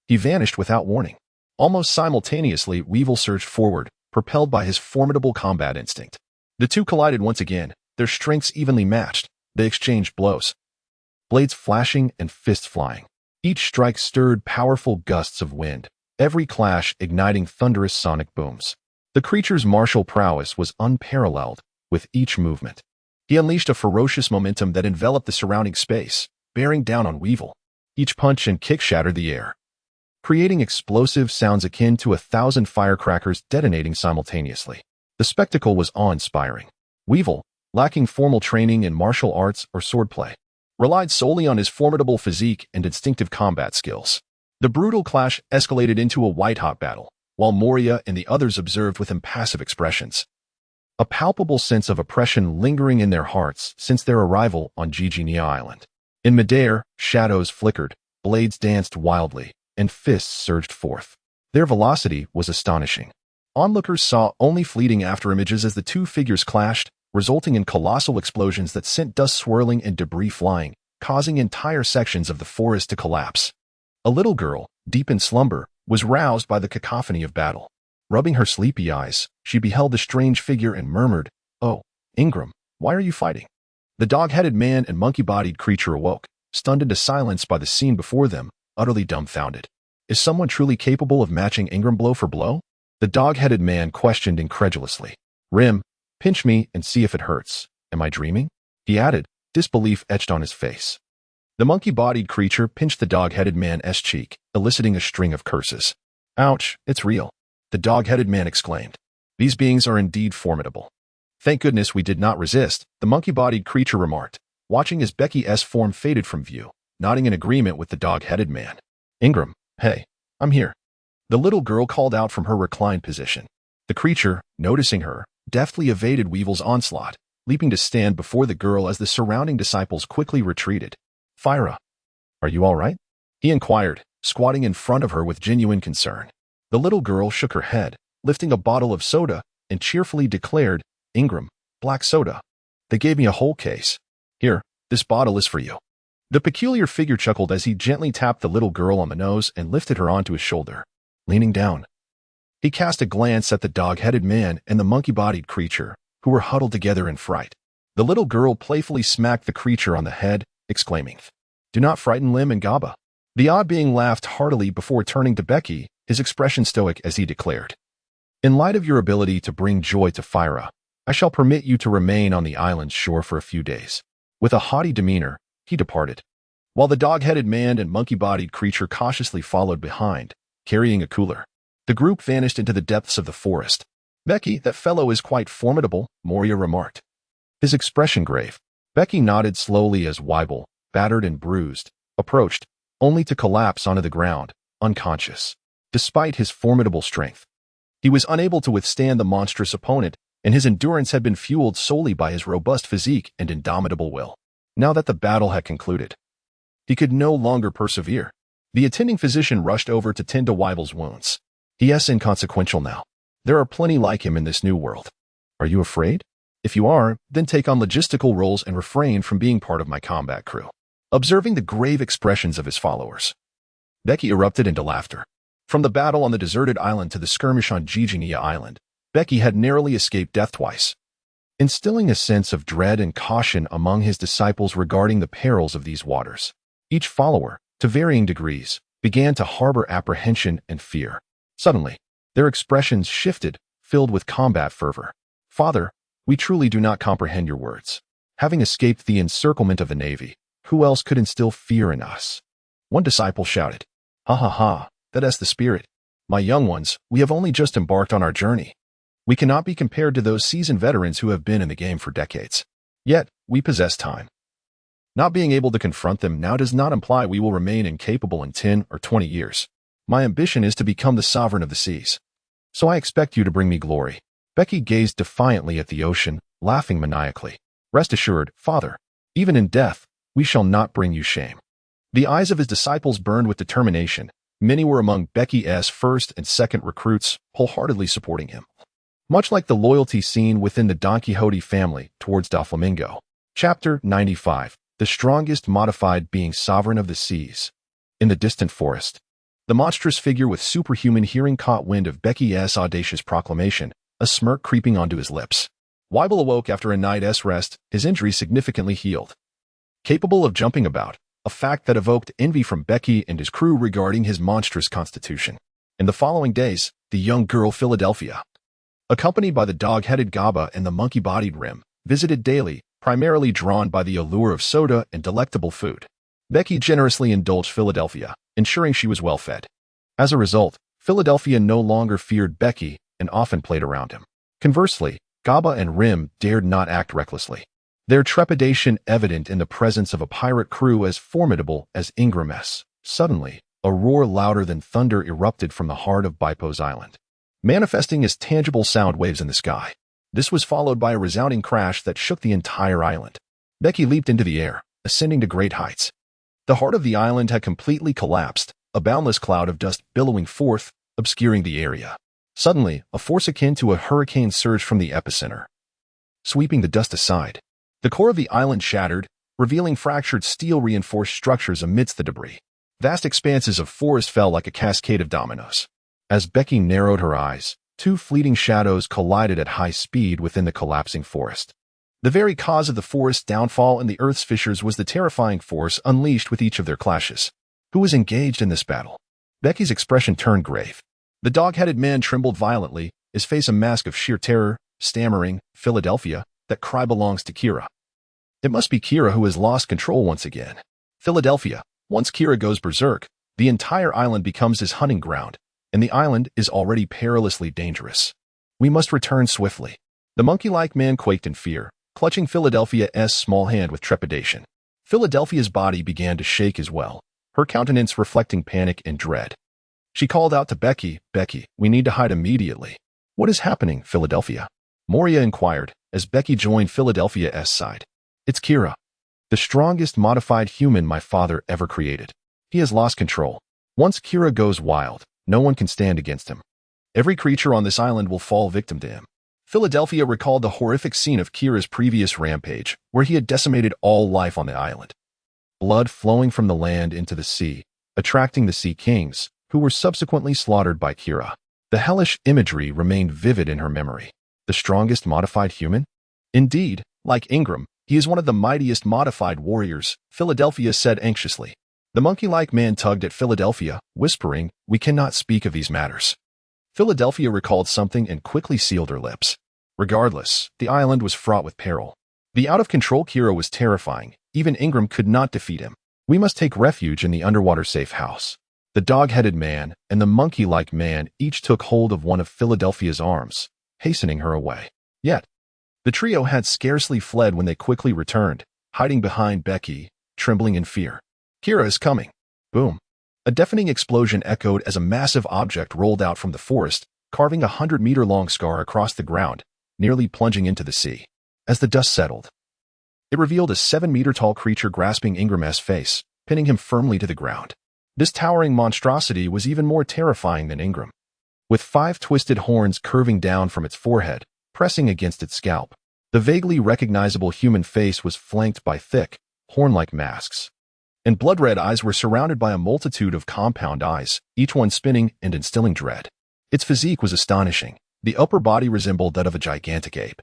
he vanished without warning. Almost simultaneously, Weevil surged forward, propelled by his formidable combat instinct. The two collided once again, their strengths evenly matched. They exchanged blows, blades flashing and fists flying. Each strike stirred powerful gusts of wind, every clash igniting thunderous sonic booms. The creature's martial prowess was unparalleled. With each movement, he unleashed a ferocious momentum that enveloped the surrounding space, bearing down on Weevil. Each punch and kick shattered the air, creating explosive sounds akin to 1,000 firecrackers detonating simultaneously. The spectacle was awe-inspiring. Weevil, lacking formal training in martial arts or swordplay, relied solely on his formidable physique and instinctive combat skills. The brutal clash escalated into a white-hot battle, while Moria and the others observed with impassive expressions, a palpable sense of oppression lingering in their hearts since their arrival on Gigenia Island. In midair, shadows flickered, blades danced wildly, and fists surged forth. Their velocity was astonishing. Onlookers saw only fleeting afterimages as the two figures clashed, resulting in colossal explosions that sent dust swirling and debris flying, causing entire sections of the forest to collapse. A little girl, deep in slumber, was roused by the cacophony of battle. Rubbing her sleepy eyes, she beheld the strange figure and murmured, "Oh, Ingram, why are you fighting?" The dog-headed man and monkey-bodied creature awoke, stunned into silence by the scene before them, utterly dumbfounded. "Is someone truly capable of matching Ingram blow for blow?" The dog-headed man questioned incredulously. "Rim, pinch me and see if it hurts. Am I dreaming?" he added, disbelief etched on his face. The monkey-bodied creature pinched the dog-headed man's cheek, eliciting a string of curses. "Ouch, it's real," the dog-headed man exclaimed. "These beings are indeed formidable." "Thank goodness we did not resist," the monkey-bodied creature remarked, watching as Becky's form faded from view, nodding in agreement with the dog-headed man. "Ingram, hey, I'm here," the little girl called out from her reclined position. The creature, noticing her, deftly evaded Weevil's onslaught, leaping to stand before the girl as the surrounding disciples quickly retreated. "Fyra, are you all right?" he inquired, squatting in front of her with genuine concern. The little girl shook her head, lifting a bottle of soda, and cheerfully declared, "Ingram, black soda. They gave me a whole case. Here, this bottle is for you." The peculiar figure chuckled as he gently tapped the little girl on the nose and lifted her onto his shoulder. Leaning down, he cast a glance at the dog-headed man and the monkey-bodied creature, who were huddled together in fright. The little girl playfully smacked the creature on the head, exclaiming, "Do not frighten Lim and Gaba." The odd being laughed heartily before turning to Becky, his expression stoic as he declared, "In light of your ability to bring joy to Fyra, I shall permit you to remain on the island's shore for a few days." With a haughty demeanor, he departed, while the dog-headed man and monkey-bodied creature cautiously followed behind, carrying a cooler. The group vanished into the depths of the forest. "Becky, that fellow is quite formidable," Moria remarked, his expression grave. Becky nodded slowly as Weevil, battered and bruised, approached, only to collapse onto the ground, unconscious. Despite his formidable strength, he was unable to withstand the monstrous opponent, and his endurance had been fueled solely by his robust physique and indomitable will. Now that the battle had concluded, he could no longer persevere. The attending physician rushed over to tend to Weevil's wounds. "He is inconsequential now. There are plenty like him in this new world. Are you afraid? If you are, then take on logistical roles and refrain from being part of my combat crew." Observing the grave expressions of his followers, Becky erupted into laughter. From the battle on the deserted island to the skirmish on Gigenia Island, Becky had narrowly escaped death twice, instilling a sense of dread and caution among his disciples regarding the perils of these waters. Each follower, to varying degrees, began to harbor apprehension and fear. Suddenly, their expressions shifted, filled with combat fervor. "Father, we truly do not comprehend your words. Having escaped the encirclement of the Navy, Who else could instill fear in us? One disciple shouted. Ha ha ha, that's the spirit. My young ones, we have only just embarked on our journey. We cannot be compared to those seasoned veterans who have been in the game for decades. Yet, we possess time. Not being able to confront them now does not imply we will remain incapable in 10 or 20 years. My ambition is to become the sovereign of the seas. So I expect you to bring me glory. Becky gazed defiantly at the ocean, laughing maniacally. Rest assured, Father, even in death, we shall not bring you shame. The eyes of his disciples burned with determination. Many were among Becky's first and second recruits, wholeheartedly supporting him. Much like the loyalty seen within the Don Quixote family towards Doflamingo. Chapter 95. The strongest modified being sovereign of the seas. In the distant forest, the monstrous figure with superhuman hearing caught wind of Becky's audacious proclamation, a smirk creeping onto his lips. Weibel awoke after a night's rest, his injury significantly healed. Capable of jumping about, a fact that evoked envy from Becky and his crew regarding his monstrous constitution. In the following days, the young girl Philadelphia, accompanied by the dog-headed Gaba and the monkey-bodied Rim, visited daily, primarily drawn by the allure of soda and delectable food. Becky generously indulged Philadelphia, ensuring she was well fed. As a result, Philadelphia no longer feared Becky and often played around him. Conversely, Gaba and Rim dared not act recklessly, their trepidation evident in the presence of a pirate crew as formidable as Ingram's. Suddenly, a roar louder than thunder erupted from the heart of Bipos Island, manifesting as tangible sound waves in the sky. This was followed by a resounding crash that shook the entire island. Becky leaped into the air, ascending to great heights. The heart of the island had completely collapsed, a boundless cloud of dust billowing forth, obscuring the area. Suddenly, a force akin to a hurricane surged from the epicenter, sweeping the dust aside. The core of the island shattered, revealing fractured steel-reinforced structures amidst the debris. Vast expanses of forest fell like a cascade of dominoes. As Becky narrowed her eyes, two fleeting shadows collided at high speed within the collapsing forest. The very cause of the forest's downfall and the Earth's fissures was the terrifying force unleashed with each of their clashes. Who was engaged in this battle? Becky's expression turned grave. The dog-headed man trembled violently, his face a mask of sheer terror, stammering, Philadelphia, that cry belongs to Kira. It must be Kira who has lost control once again. Philadelphia, once Kira goes berserk, the entire island becomes his hunting ground, and the island is already perilously dangerous. We must return swiftly. The monkey-like man quaked in fear, clutching Philadelphia's small hand with trepidation. Philadelphia's body began to shake as well, her countenance reflecting panic and dread. She called out to Becky, Becky, we need to hide immediately. What is happening, Philadelphia? Moria inquired, as Becky joined Philadelphia's side. It's Kira, the strongest modified human my father ever created. He has lost control. Once Kira goes wild, no one can stand against him. Every creature on this island will fall victim to him. Philadelphia recalled the horrific scene of Kira's previous rampage, where he had decimated all life on the island. Blood flowing from the land into the sea, attracting the Sea Kings, who were subsequently slaughtered by Kira. The hellish imagery remained vivid in her memory. The strongest modified human? Indeed, like Ingram, he is one of the mightiest modified warriors, Philadelphia said anxiously. The monkey-like man tugged at Philadelphia, whispering, we cannot speak of these matters. Philadelphia recalled something and quickly sealed her lips. Regardless, the island was fraught with peril. The out-of-control Kira was terrifying. Even Ingram could not defeat him. We must take refuge in the underwater safe house. The dog-headed man and the monkey-like man each took hold of one of Philadelphia's arms, hastening her away. Yet, the trio had scarcely fled when they quickly returned, hiding behind Becky, trembling in fear. Kira is coming. Boom. A deafening explosion echoed as a massive object rolled out from the forest, carving a 100-meter-long scar across the ground, nearly plunging into the sea. As the dust settled, it revealed a 7-meter-tall creature grasping Ingram's face, pinning him firmly to the ground. This towering monstrosity was even more terrifying than Ingram. With 5 twisted horns curving down from its forehead, pressing against its scalp, the vaguely recognizable human face was flanked by thick, horn-like masks. And blood-red eyes were surrounded by a multitude of compound eyes, each one spinning and instilling dread. Its physique was astonishing. The upper body resembled that of a gigantic ape,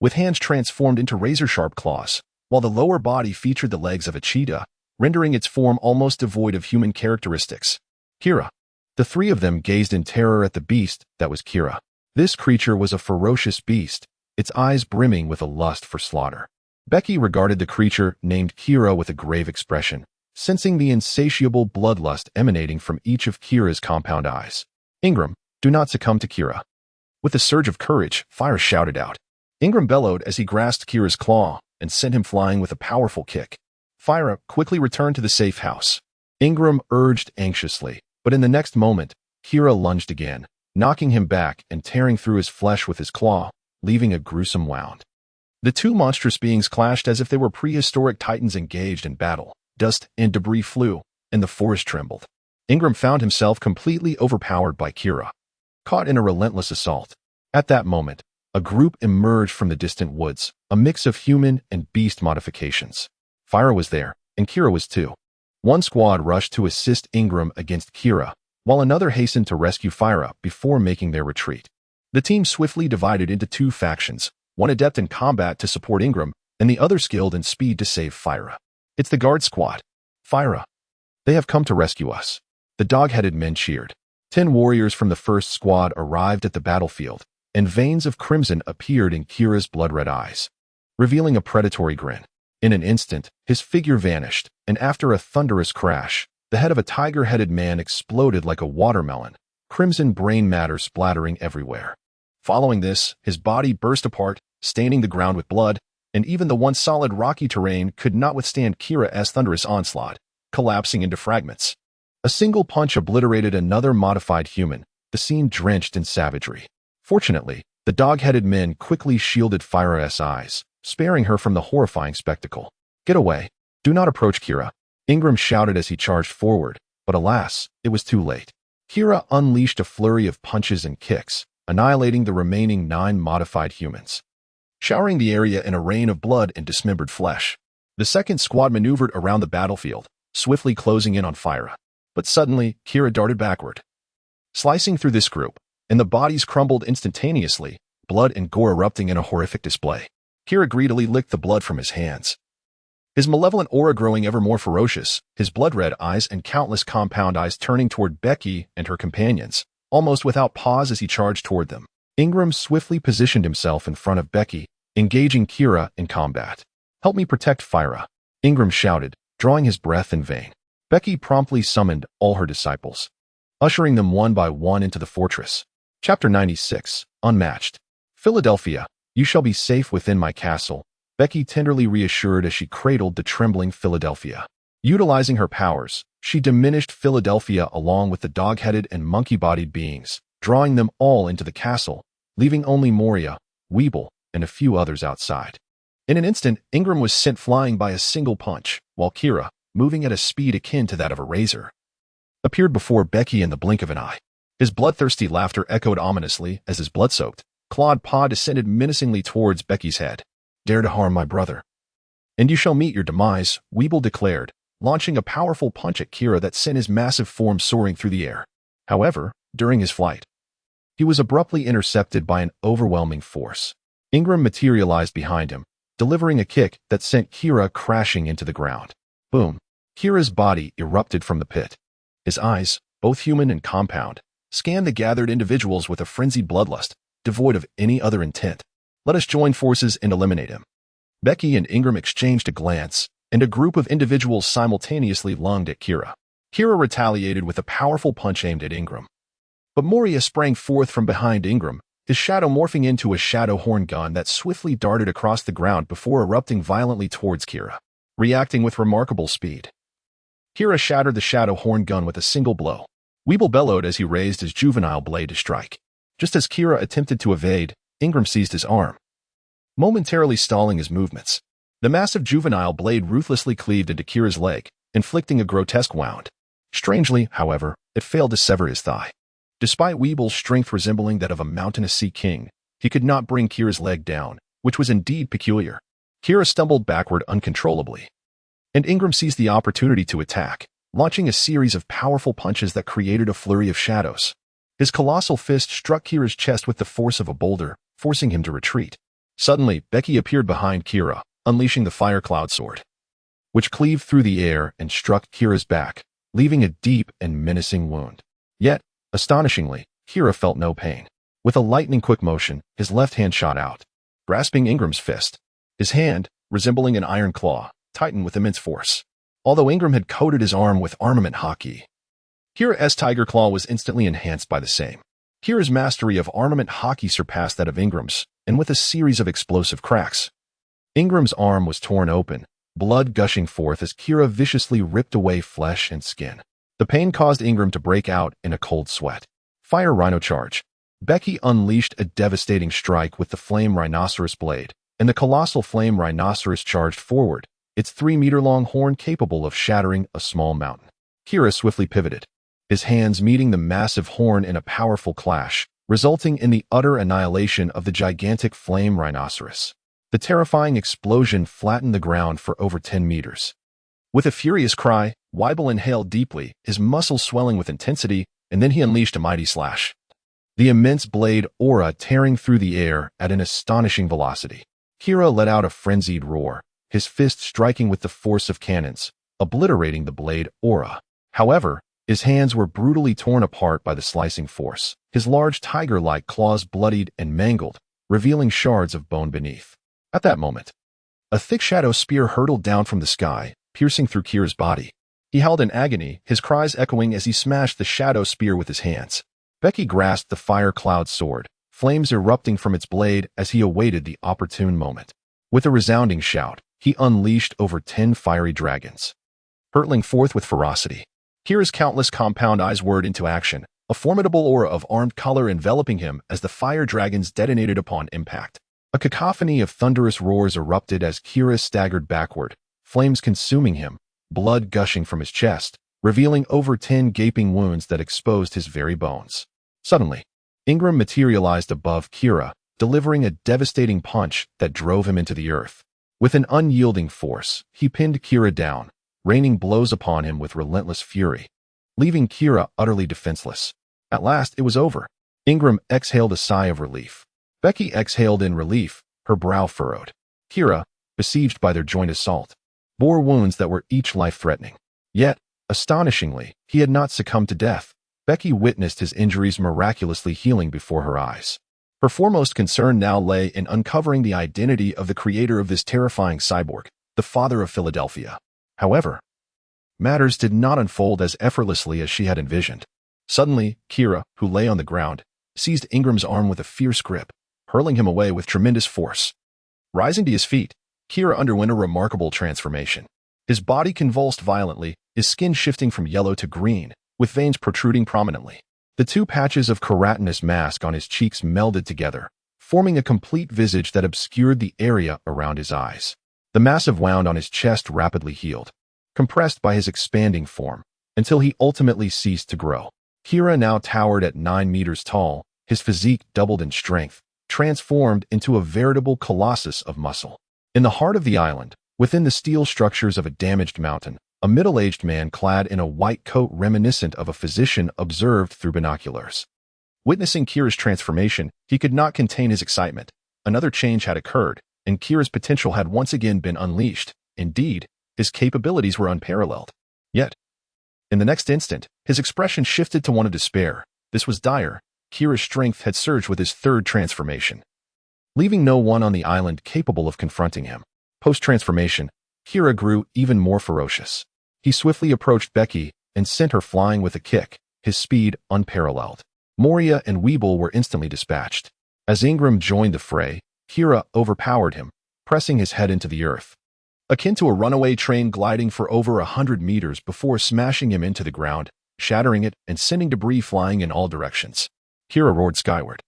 with hands transformed into razor-sharp claws, while the lower body featured the legs of a cheetah, rendering its form almost devoid of human characteristics. Kira. The 3 of them gazed in terror at the beast that was Kira. This creature was a ferocious beast, its eyes brimming with a lust for slaughter. Becky regarded the creature named Kira with a grave expression, sensing the insatiable bloodlust emanating from each of Kira's compound eyes. Ingram, do not succumb to Kira. With a surge of courage, Fire shouted out. Ingram bellowed as he grasped Kira's claw and sent him flying with a powerful kick. Fire quickly returned to the safe house. Ingram urged anxiously, but in the next moment, Kira lunged again, knocking him back and tearing through his flesh with his claw, leaving a gruesome wound. The two monstrous beings clashed as if they were prehistoric titans engaged in battle. Dust and debris flew, and the forest trembled. Ingram found himself completely overpowered by Kira, caught in a relentless assault. At that moment, a group emerged from the distant woods, a mix of human and beast modifications. Fire was there, and Kira was too. One squad rushed to assist Ingram against Kira, while another hastened to rescue Fire before making their retreat. The team swiftly divided into two factions, one adept in combat to support Ingram, and the other skilled in speed to save Fire. It's the guard squad. Fire. They have come to rescue us. The dog-headed men cheered. 10 warriors from the first squad arrived at the battlefield, and veins of crimson appeared in Kira's blood-red eyes, revealing a predatory grin. In an instant, his figure vanished, and after a thunderous crash, the head of a tiger-headed man exploded like a watermelon, crimson brain matter splattering everywhere. Following this, his body burst apart, staining the ground with blood, and even the once solid rocky terrain could not withstand Kira's thunderous onslaught, collapsing into fragments. A single punch obliterated another modified human, the scene drenched in savagery. Fortunately, the dog-headed men quickly shielded Fire's eyes, sparing her from the horrifying spectacle. Get away. Do not approach Kira, Ingram shouted as he charged forward, but alas, it was too late. Kira unleashed a flurry of punches and kicks, annihilating the remaining 9 modified humans, showering the area in a rain of blood and dismembered flesh. The second squad maneuvered around the battlefield, swiftly closing in on Fire. But suddenly, Kira darted backward, slicing through this group, and the bodies crumbled instantaneously, blood and gore erupting in a horrific display. Kira greedily licked the blood from his hands, his malevolent aura growing ever more ferocious, his blood-red eyes and countless compound eyes turning toward Becky and her companions, almost without pause as he charged toward them. Ingram swiftly positioned himself in front of Becky, engaging Kira in combat. Help me protect Fire, Ingram shouted, drawing his breath in vain. Becky promptly summoned all her disciples, ushering them one by one into the fortress. Chapter 96, Unmatched. Philadelphia, you shall be safe within my castle, Becky tenderly reassured as she cradled the trembling Philadelphia. Utilizing her powers, she diminished Philadelphia along with the dog-headed and monkey-bodied beings, drawing them all into the castle, leaving only Moria, Weeble, and a few others outside. In an instant, Ingram was sent flying by a single punch, while Kira, moving at a speed akin to that of a razor, appeared before Becky in the blink of an eye. His bloodthirsty laughter echoed ominously as his blood-soaked, clawed paw descended menacingly towards Becky's head. Dare to harm my brother, and you shall meet your demise, Weeble declared, launching a powerful punch at Kira that sent his massive form soaring through the air. However, during his flight, he was abruptly intercepted by an overwhelming force. Ingram materialized behind him, delivering a kick that sent Kira crashing into the ground. Boom! Kira's body erupted from the pit. His eyes, both human and compound, scanned the gathered individuals with a frenzied bloodlust, devoid of any other intent. Let us join forces and eliminate him. Becky and Ingram exchanged a glance, and a group of individuals simultaneously lunged at Kira. Kira retaliated with a powerful punch aimed at Ingram. But Moria sprang forth from behind Ingram, his shadow morphing into a shadow horn gun that swiftly darted across the ground before erupting violently towards Kira, reacting with remarkable speed. Kira shattered the shadow horn gun with a single blow. Weeble bellowed as he raised his juvenile blade to strike. Just as Kira attempted to evade, Ingram seized his arm, momentarily stalling his movements. The massive juvenile blade ruthlessly cleaved into Kira's leg, inflicting a grotesque wound. Strangely, however, it failed to sever his thigh. Despite Weeble's strength resembling that of a mountainous sea king, he could not bring Kira's leg down, which was indeed peculiar. Kira stumbled backward uncontrollably, and Ingram seized the opportunity to attack, launching a series of powerful punches that created a flurry of shadows. His colossal fist struck Kira's chest with the force of a boulder, forcing him to retreat. Suddenly, Becky appeared behind Kira, unleashing the Fire Cloud Sword, which cleaved through the air and struck Kira's back, leaving a deep and menacing wound. Yet, astonishingly, Kira felt no pain. With a lightning-quick motion, his left hand shot out, grasping Ingram's fist. His hand, resembling an iron claw, tightened with immense force. Although Ingram had coated his arm with armament hockey, Kira's tiger claw was instantly enhanced by the same. Kira's mastery of armament hockey surpassed that of Ingram's, and with a series of explosive cracks, Ingram's arm was torn open, blood gushing forth as Kira viciously ripped away flesh and skin. The pain caused Ingram to break out in a cold sweat. Fire Rhino Charge. Becky unleashed a devastating strike with the Flame Rhinoceros blade, and the colossal Flame Rhinoceros charged forward, its 3-meter-long horn capable of shattering a small mountain. Kira swiftly pivoted, his hands meeting the massive horn in a powerful clash, resulting in the utter annihilation of the gigantic Flame Rhinoceros. The terrifying explosion flattened the ground for over 10 meters. With a furious cry, Weibel inhaled deeply, his muscles swelling with intensity, and then he unleashed a mighty slash. The immense blade aura tearing through the air at an astonishing velocity. Kira let out a frenzied roar, his fist striking with the force of cannons, obliterating the blade aura. However, his hands were brutally torn apart by the slicing force. His large tiger-like claws bloodied and mangled, revealing shards of bone beneath. At that moment, a thick shadow spear hurtled down from the sky, piercing through Kira's body. He howled in agony, his cries echoing as he smashed the shadow spear with his hands. Becky grasped the fire cloud sword, flames erupting from its blade as he awaited the opportune moment. With a resounding shout, he unleashed over 10 fiery dragons, hurtling forth with ferocity. Kira's countless compound eyes whirred into action, a formidable aura of armed color enveloping him as the fire dragons detonated upon impact. A cacophony of thunderous roars erupted as Kira staggered backward, flames consuming him, blood gushing from his chest, revealing over 10 gaping wounds that exposed his very bones. Suddenly, Ingram materialized above Kira, delivering a devastating punch that drove him into the earth. With an unyielding force, he pinned Kira down, raining blows upon him with relentless fury, leaving Kira utterly defenseless. At last, it was over. Ingram exhaled a sigh of relief. Becky exhaled in relief, her brow furrowed. Kira, besieged by their joint assault, bore wounds that were each life-threatening. Yet, astonishingly, he had not succumbed to death. Becky witnessed his injuries miraculously healing before her eyes. Her foremost concern now lay in uncovering the identity of the creator of this terrifying cyborg, the father of Philadelphia. However, matters did not unfold as effortlessly as she had envisioned. Suddenly, Kira, who lay on the ground, seized Ingram's arm with a fierce grip, hurling him away with tremendous force. Rising to his feet, Kira underwent a remarkable transformation. His body convulsed violently, his skin shifting from yellow to green, with veins protruding prominently. The 2 patches of keratinous mask on his cheeks melded together, forming a complete visage that obscured the area around his eyes. The massive wound on his chest rapidly healed, compressed by his expanding form, until he ultimately ceased to grow. Kira now towered at 9 meters tall, his physique doubled in strength, transformed into a veritable colossus of muscle. In the heart of the island, within the steel structures of a damaged mountain, a middle-aged man clad in a white coat reminiscent of a physician observed through binoculars. Witnessing Kira's transformation, he could not contain his excitement. Another change had occurred, and Kira's potential had once again been unleashed. Indeed, his capabilities were unparalleled. Yet, in the next instant, his expression shifted to one of despair. This was dire. Kira's strength had surged with his 3rd transformation, leaving no one on the island capable of confronting him. Post-transformation, Kira grew even more ferocious. He swiftly approached Becky and sent her flying with a kick, his speed unparalleled. Moria and Weibel were instantly dispatched. As Ingram joined the fray, Kira overpowered him, pressing his head into the earth, akin to a runaway train gliding for over 100 meters before smashing him into the ground, shattering it and sending debris flying in all directions. Kira roared skyward,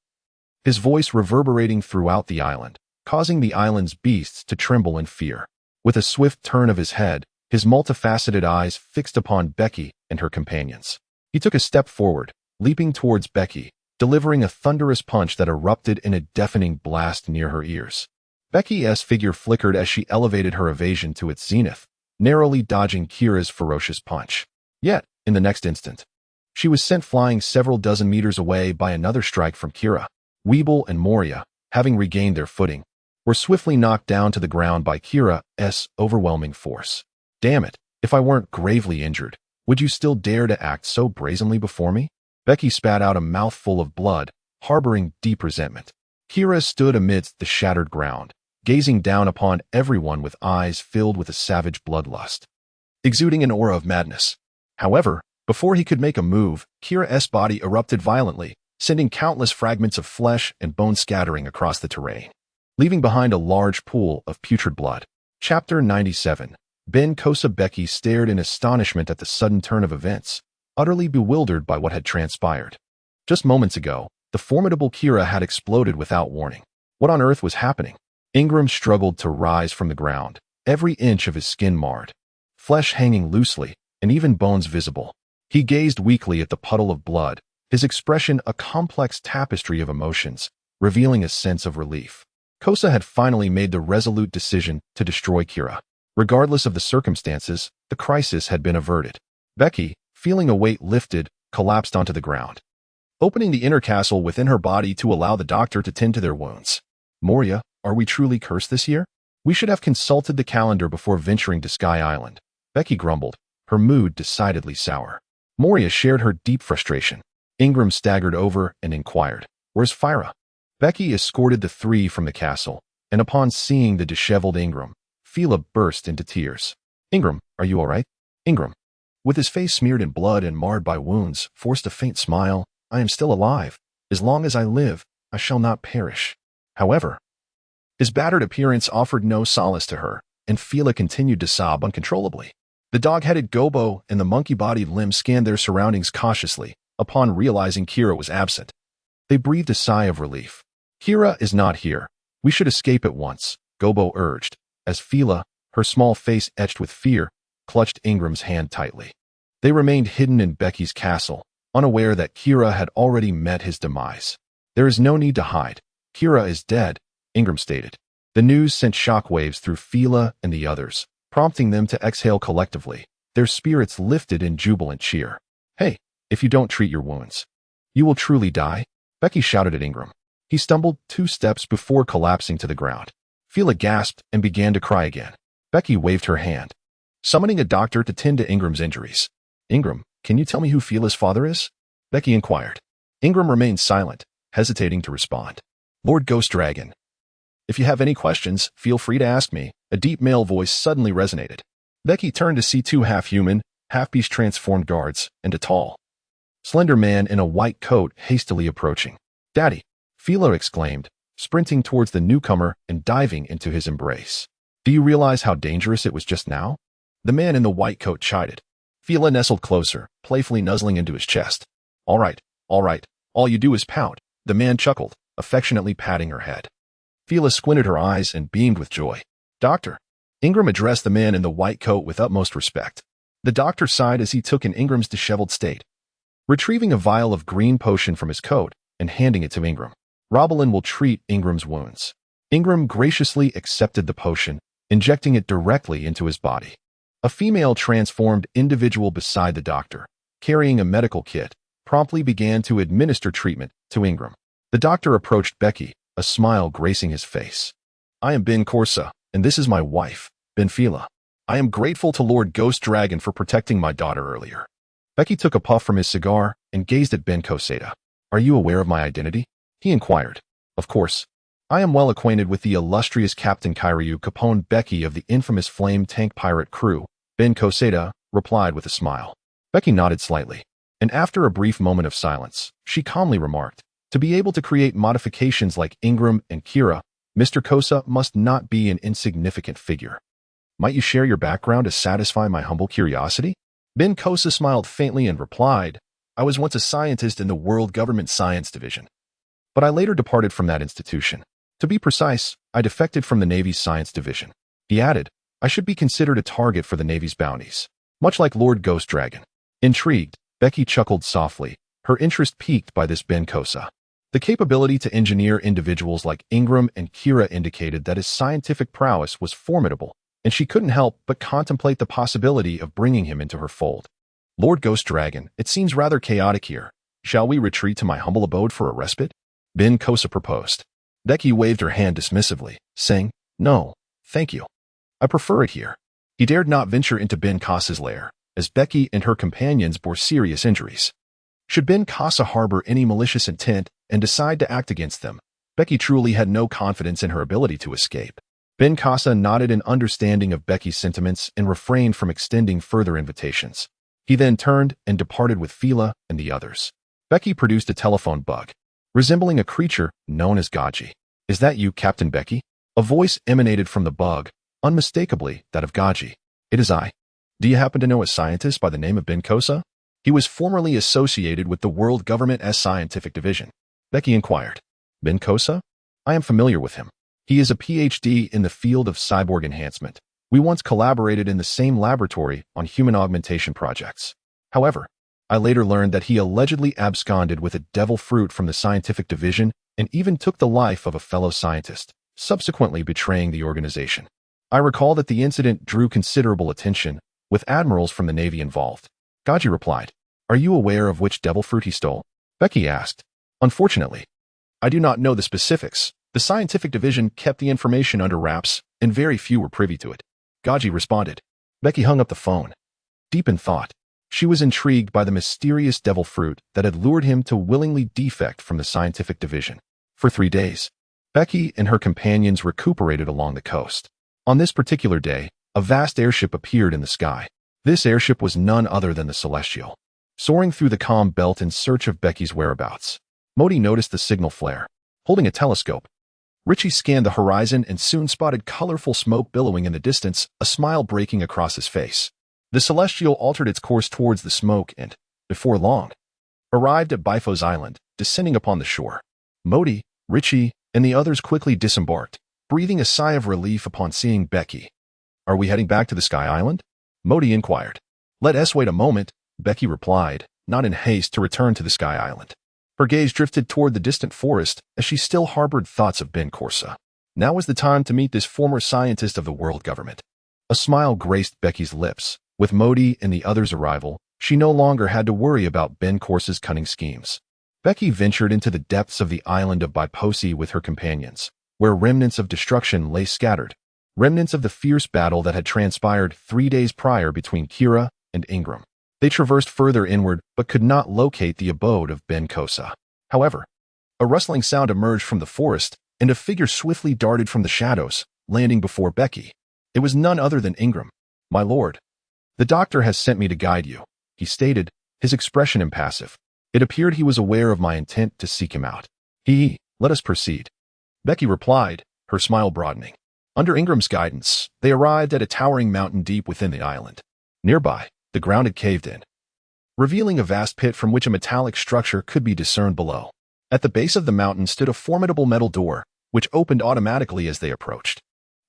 his voice reverberating throughout the island, causing the island's beasts to tremble in fear. With a swift turn of his head, his multifaceted eyes fixed upon Becky and her companions, he took a step forward, leaping towards Becky, delivering a thunderous punch that erupted in a deafening blast near her ears. Becky's figure flickered as she elevated her evasion to its zenith, narrowly dodging Kira's ferocious punch. Yet, in the next instant, she was sent flying several dozen meters away by another strike from Kira. Weibel and Moria, having regained their footing, were swiftly knocked down to the ground by Kira's overwhelming force. Damn it, if I weren't gravely injured, would you still dare to act so brazenly before me? Becky spat out a mouthful of blood, harboring deep resentment. Kira stood amidst the shattered ground, gazing down upon everyone with eyes filled with a savage bloodlust, exuding an aura of madness. However, before he could make a move, Kira's body erupted violently, sending countless fragments of flesh and bone scattering across the terrain, leaving behind a large pool of putrid blood. Chapter 97. Caponebeque stared in astonishment at the sudden turn of events, utterly bewildered by what had transpired. Just moments ago, the formidable Kira had exploded without warning. What on earth was happening? Ingram struggled to rise from the ground, every inch of his skin marred, flesh hanging loosely, and even bones visible. He gazed weakly at the puddle of blood, his expression a complex tapestry of emotions, revealing a sense of relief. Kosa had finally made the resolute decision to destroy Kira. Regardless of the circumstances, the crisis had been averted. Becky, feeling a weight lifted, collapsed onto the ground, opening the inner castle within her body to allow the doctor to tend to their wounds. Moria, are we truly cursed this year? We should have consulted the calendar before venturing to Sky Island. Becky grumbled, her mood decidedly sour. Moria shared her deep frustration. Ingram staggered over and inquired, "Where's Fyra?" Becky escorted the three from the castle, and upon seeing the disheveled Ingram, Fila burst into tears. "Ingram, are you all right?" Ingram, with his face smeared in blood and marred by wounds, forced a faint smile. "I am still alive. As long as I live, I shall not perish." However, his battered appearance offered no solace to her, and Fila continued to sob uncontrollably. The dog-headed Gobo and the monkey-bodied Lim scanned their surroundings cautiously upon realizing Kira was absent. They breathed a sigh of relief. "Kira is not here. We should escape at once," Gobo urged, as Fila, her small face etched with fear, clutched Ingram's hand tightly. They remained hidden in Becky's castle, unaware that Kira had already met his demise. "There is no need to hide. Kira is dead," Ingram stated. The news sent shockwaves through Fila and the others, prompting them to exhale collectively, their spirits lifted in jubilant cheer. "Hey, if you don't treat your wounds, you will truly die," Becky shouted at Ingram. He stumbled 2 steps before collapsing to the ground. Fila gasped and began to cry again. Becky waved her hand, summoning a doctor to tend to Ingram's injuries. "Ingram, can you tell me who Fila's father is?" Becky inquired. Ingram remained silent, hesitating to respond. "Lord Ghost Dragon. If you have any questions, feel free to ask me," a deep male voice suddenly resonated. Becky turned to see 2 half-human, half-beast transformed guards, and a tall, slender man in a white coat hastily approaching. "Daddy," Fila exclaimed, sprinting towards the newcomer and diving into his embrace. "Do you realize how dangerous it was just now?" The man in the white coat chided. Fila nestled closer, playfully nuzzling into his chest. All right, all you do is pout," the man chuckled, affectionately patting her head. Fila squinted her eyes and beamed with joy. "Doctor," Ingram addressed the man in the white coat with utmost respect. The doctor sighed as he took in Ingram's disheveled state, retrieving a vial of green potion from his coat and handing it to Ingram. "Robalin will treat Ingram's wounds." Ingram graciously accepted the potion, injecting it directly into his body. A female transformed individual beside the doctor, carrying a medical kit, promptly began to administer treatment to Ingram. The doctor approached Becky, a smile gracing his face. "I am Ben Corsa, and this is my wife, Benfila. I am grateful to Lord Ghost Dragon for protecting my daughter earlier." Becky took a puff from his cigar and gazed at Ben Coseta. "Are you aware of my identity?" he inquired. "Of course. I am well acquainted with the illustrious Captain Capone Bege of the infamous flame tank pirate crew," Ben Coseta replied with a smile. Becky nodded slightly, and after a brief moment of silence, she calmly remarked, "To be able to create modifications like Ingram and Kira, Mr. Kosa must not be an insignificant figure. Might you share your background to satisfy my humble curiosity?" Ben Kosa smiled faintly and replied, "I was once a scientist in the World Government Science Division, but I later departed from that institution. To be precise, I defected from the Navy's Science Division." He added, "I should be considered a target for the Navy's bounties, much like Lord Ghost Dragon." Intrigued, Becky chuckled softly, her interest piqued by this Ben Kosa. The capability to engineer individuals like Ingram and Kira indicated that his scientific prowess was formidable, and she couldn't help but contemplate the possibility of bringing him into her fold. "Lord Ghost Dragon, it seems rather chaotic here. Shall we retreat to my humble abode for a respite?" Ben Kosa proposed. Becky waved her hand dismissively, saying, "No, thank you. I prefer it here." He dared not venture into Ben Kosa's lair, as Becky and her companions bore serious injuries. Should Ben Kosa harbor any malicious intent and decide to act against them, Becky truly had no confidence in her ability to escape. Ben Casa nodded in understanding of Becky's sentiments and refrained from extending further invitations. He then turned and departed with Fila and the others. Becky produced a telephone bug, resembling a creature known as Gaji. "Is that you, Captain Bege?" A voice emanated from the bug, unmistakably that of Gaji. "It is I. Do you happen to know a scientist by the name of Ben Cosa?" He was formerly associated with the World Government's Scientific Division. Becky inquired. "Ben Cosa? I am familiar with him. He is a PhD in the field of cyborg enhancement. We once collaborated in the same laboratory on human augmentation projects. However, I later learned that he allegedly absconded with a devil fruit from the scientific division and even took the life of a fellow scientist, subsequently betraying the organization. I recall that the incident drew considerable attention, with admirals from the Navy involved." Gaji replied. "Are you aware of which devil fruit he stole?" Becky asked. "Unfortunately, I do not know the specifics. The scientific division kept the information under wraps, and very few were privy to it." Gaji responded. Becky hung up the phone. Deep in thought, she was intrigued by the mysterious devil fruit that had lured him to willingly defect from the scientific division. For 3 days, Becky and her companions recuperated along the coast. On this particular day, a vast airship appeared in the sky. This airship was none other than the Celestial. Soaring through the calm belt in search of Becky's whereabouts, Modi noticed the signal flare. Holding a telescope, Richie scanned the horizon and soon spotted colorful smoke billowing in the distance, a smile breaking across his face. The Celestial altered its course towards the smoke and, before long, arrived at Bifos Island, descending upon the shore. Modi, Richie, and the others quickly disembarked, breathing a sigh of relief upon seeing Becky. "Are we heading back to the Sky Island?" Modi inquired. "Let us wait a moment," Becky replied, not in haste to return to the Sky Island. Her gaze drifted toward the distant forest as she still harbored thoughts of Ben Corsa. Now was the time to meet this former scientist of the world government. A smile graced Becky's lips. With Modi and the others' arrival, she no longer had to worry about Ben Corsa's cunning schemes. Becky ventured into the depths of the island of Biposi with her companions, where remnants of destruction lay scattered, remnants of the fierce battle that had transpired 3 days prior between Kira and Ingram. They traversed further inward but could not locate the abode of Ben Cosa. However, a rustling sound emerged from the forest, and a figure swiftly darted from the shadows, landing before Becky. It was none other than Ingram. "My lord, the doctor has sent me to guide you," he stated, his expression impassive. It appeared he was aware of my intent to seek him out. "Let us proceed," Becky replied, her smile broadening. Under Ingram's guidance, they arrived at a towering mountain deep within the island. Nearby, the ground had caved in, revealing a vast pit from which a metallic structure could be discerned below. At the base of the mountain stood a formidable metal door, which opened automatically as they approached.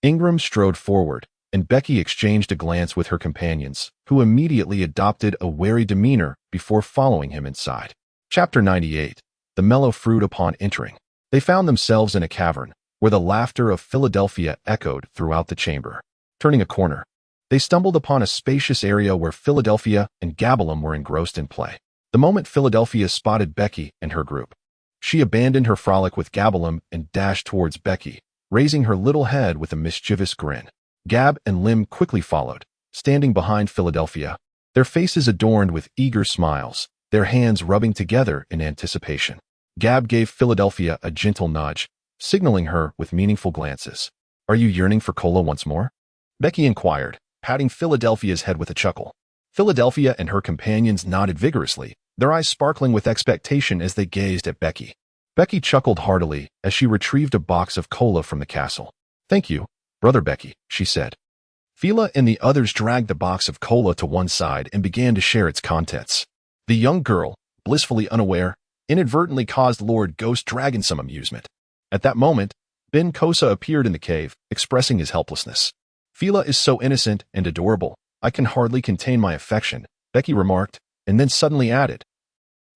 Ingram strode forward, and Becky exchanged a glance with her companions, who immediately adopted a wary demeanor before following him inside. Chapter 98. The Mellow Fruit. Upon entering, they found themselves in a cavern, where the laughter of Philadelphia echoed throughout the chamber. Turning a corner, they stumbled upon a spacious area where Philadelphia and Gabalum were engrossed in play. The moment Philadelphia spotted Becky and her group, she abandoned her frolic with Gabalum and dashed towards Becky, raising her little head with a mischievous grin. Gab and Lim quickly followed, standing behind Philadelphia, their faces adorned with eager smiles, their hands rubbing together in anticipation. Gab gave Philadelphia a gentle nudge, signaling her with meaningful glances. "Are you yearning for cola once more?" Becky inquired, patting Philadelphia's head with a chuckle. Philadelphia and her companions nodded vigorously, their eyes sparkling with expectation as they gazed at Becky. Becky chuckled heartily as she retrieved a box of cola from the castle. "Thank you, Brother Becky," she said. Phila and the others dragged the box of cola to one side and began to share its contents. The young girl, blissfully unaware, inadvertently caused Lord Ghost Dragon some amusement. At that moment, Ben Cosa appeared in the cave, expressing his helplessness. "Phila is so innocent and adorable, I can hardly contain my affection," Becky remarked, and then suddenly added,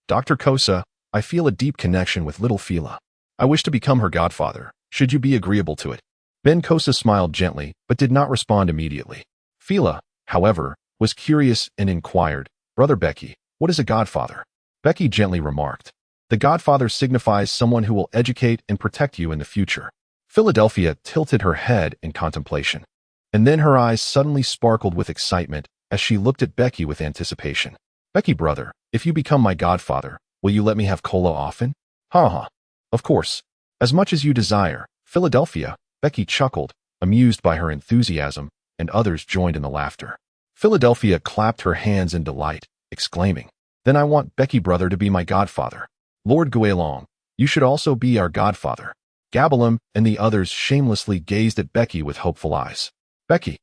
"Dr. Cosa, I feel a deep connection with little Phila. I wish to become her godfather. Should you be agreeable to it?" Ben Cosa smiled gently, but did not respond immediately. Phila, however, was curious and inquired, "Brother Becky, what is a godfather?" Becky gently remarked, "The godfather signifies someone who will educate and protect you in the future." Philadelphia tilted her head in contemplation, and then her eyes suddenly sparkled with excitement as she looked at Becky with anticipation. "Becky, brother, if you become my godfather, will you let me have cola often?" "Ha ha. Of course. As much as you desire." Philadelphia, Becky chuckled, amused by her enthusiasm, and others joined in the laughter. Philadelphia clapped her hands in delight, exclaiming, "Then I want Becky brother to be my godfather. Lord Guelong, you should also be our godfather." Gabalum and the others shamelessly gazed at Becky with hopeful eyes. Becky,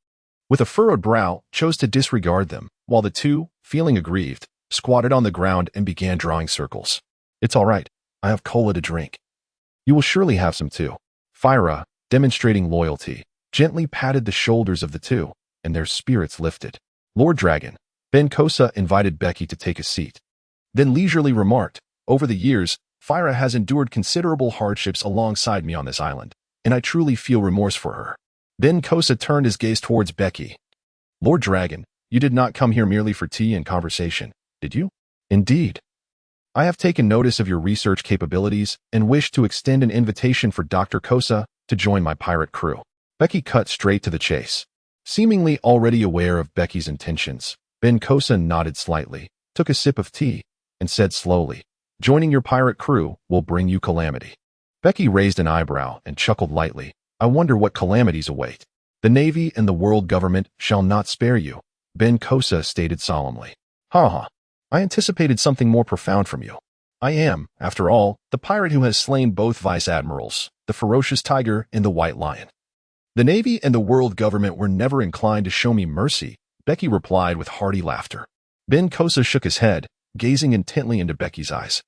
with a furrowed brow, chose to disregard them, while the two, feeling aggrieved, squatted on the ground and began drawing circles. "It's all right. I have cola to drink. You will surely have some too." Fira, demonstrating loyalty, gently patted the shoulders of the two, and their spirits lifted. Lord Dragon, Ben Kosa invited Becky to take a seat. Then leisurely remarked, "Over the years, Fira has endured considerable hardships alongside me on this island, and I truly feel remorse for her." Ben Kosa turned his gaze towards Becky. "Lord Dragon, you did not come here merely for tea and conversation, did you?" "Indeed. I have taken notice of your research capabilities and wish to extend an invitation for Dr. Kosa to join my pirate crew." Becky cut straight to the chase. Seemingly already aware of Becky's intentions, Ben Kosa nodded slightly, took a sip of tea, and said slowly, "Joining your pirate crew will bring you calamity." Becky raised an eyebrow and chuckled lightly. "I wonder what calamities await." "The Navy and the world government shall not spare you," Ben Kosa stated solemnly. "Ha ha. I anticipated something more profound from you. I am, after all, the pirate who has slain both vice admirals, the ferocious tiger and the white lion." "The Navy and the world government were never inclined to show me mercy," Becky replied with hearty laughter. Ben Kosa shook his head, gazing intently into Becky's eyes,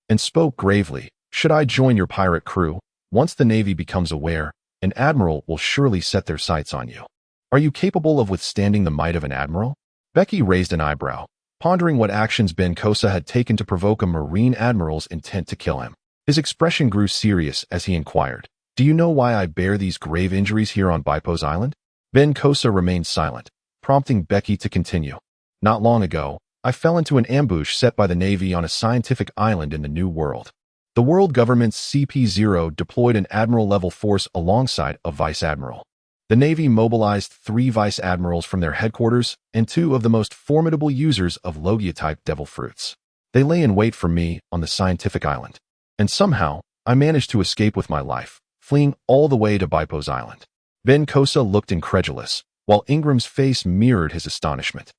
and spoke gravely. "Should I join your pirate crew, once the Navy becomes aware, an admiral will surely set their sights on you. Are you capable of withstanding the might of an admiral?" Becky raised an eyebrow, pondering what actions Ben Kosa had taken to provoke a marine admiral's intent to kill him. His expression grew serious as he inquired, "Do you know why I bear these grave injuries here on Bipos Island?" Ben Kosa remained silent, prompting Becky to continue. "Not long ago, I fell into an ambush set by the Navy on a scientific island in the New World. The world government's CP-0 deployed an admiral-level force alongside a vice admiral. The Navy mobilized 3 vice admirals from their headquarters and 2 of the most formidable users of Logia-type devil fruits. They lay in wait for me on the scientific island, and somehow I managed to escape with my life, fleeing all the way to Bipos Island." Ben Kosa looked incredulous, while Ingram's face mirrored his astonishment.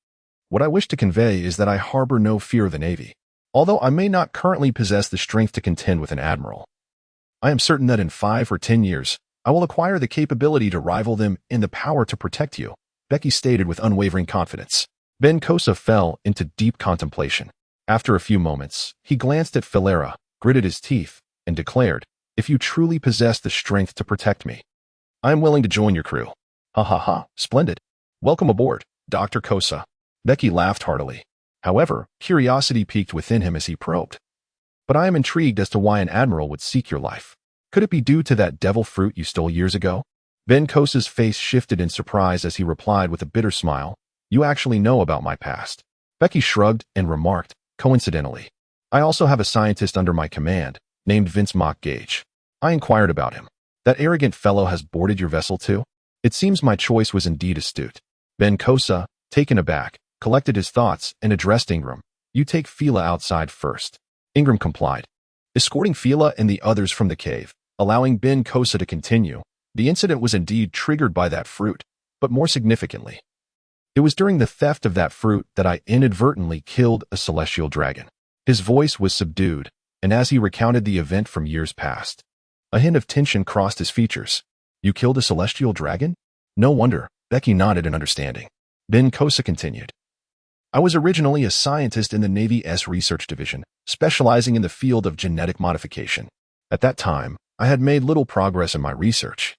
"What I wish to convey is that I harbor no fear of the Navy. Although I may not currently possess the strength to contend with an admiral, I am certain that in 5 or 10 years, I will acquire the capability to rival them in the power to protect you," Becky stated with unwavering confidence. Ben Kosa fell into deep contemplation. After a few moments, he glanced at Philera, gritted his teeth, and declared, "If you truly possess the strength to protect me, I am willing to join your crew." "Ha ha ha, splendid. Welcome aboard, Dr. Kosa." Becky laughed heartily. However, curiosity piqued within him as he probed. "But I am intrigued as to why an admiral would seek your life. Could it be due to that devil fruit you stole years ago?" Ben Kosa's face shifted in surprise as he replied with a bitter smile, "You actually know about my past." Becky shrugged and remarked, "Coincidentally, I also have a scientist under my command, named Vince Gage. I inquired about him. That arrogant fellow has boarded your vessel too? It seems my choice was indeed astute." Ben Kosa, taken aback, collected his thoughts and addressed Ingram. "You take Fila outside first." Ingram complied, escorting Fila and the others from the cave, allowing Ben Kosa to continue. The incident was indeed triggered by that fruit, but more significantly, it was during the theft of that fruit that I inadvertently killed a celestial dragon. His voice was subdued, and as he recounted the event from years past, a hint of tension crossed his features. "You killed a celestial dragon?" "No wonder," Becky nodded in understanding. Ben Kosa continued, "I was originally a scientist in the Navy's research division, specializing in the field of genetic modification. At that time, I had made little progress in my research,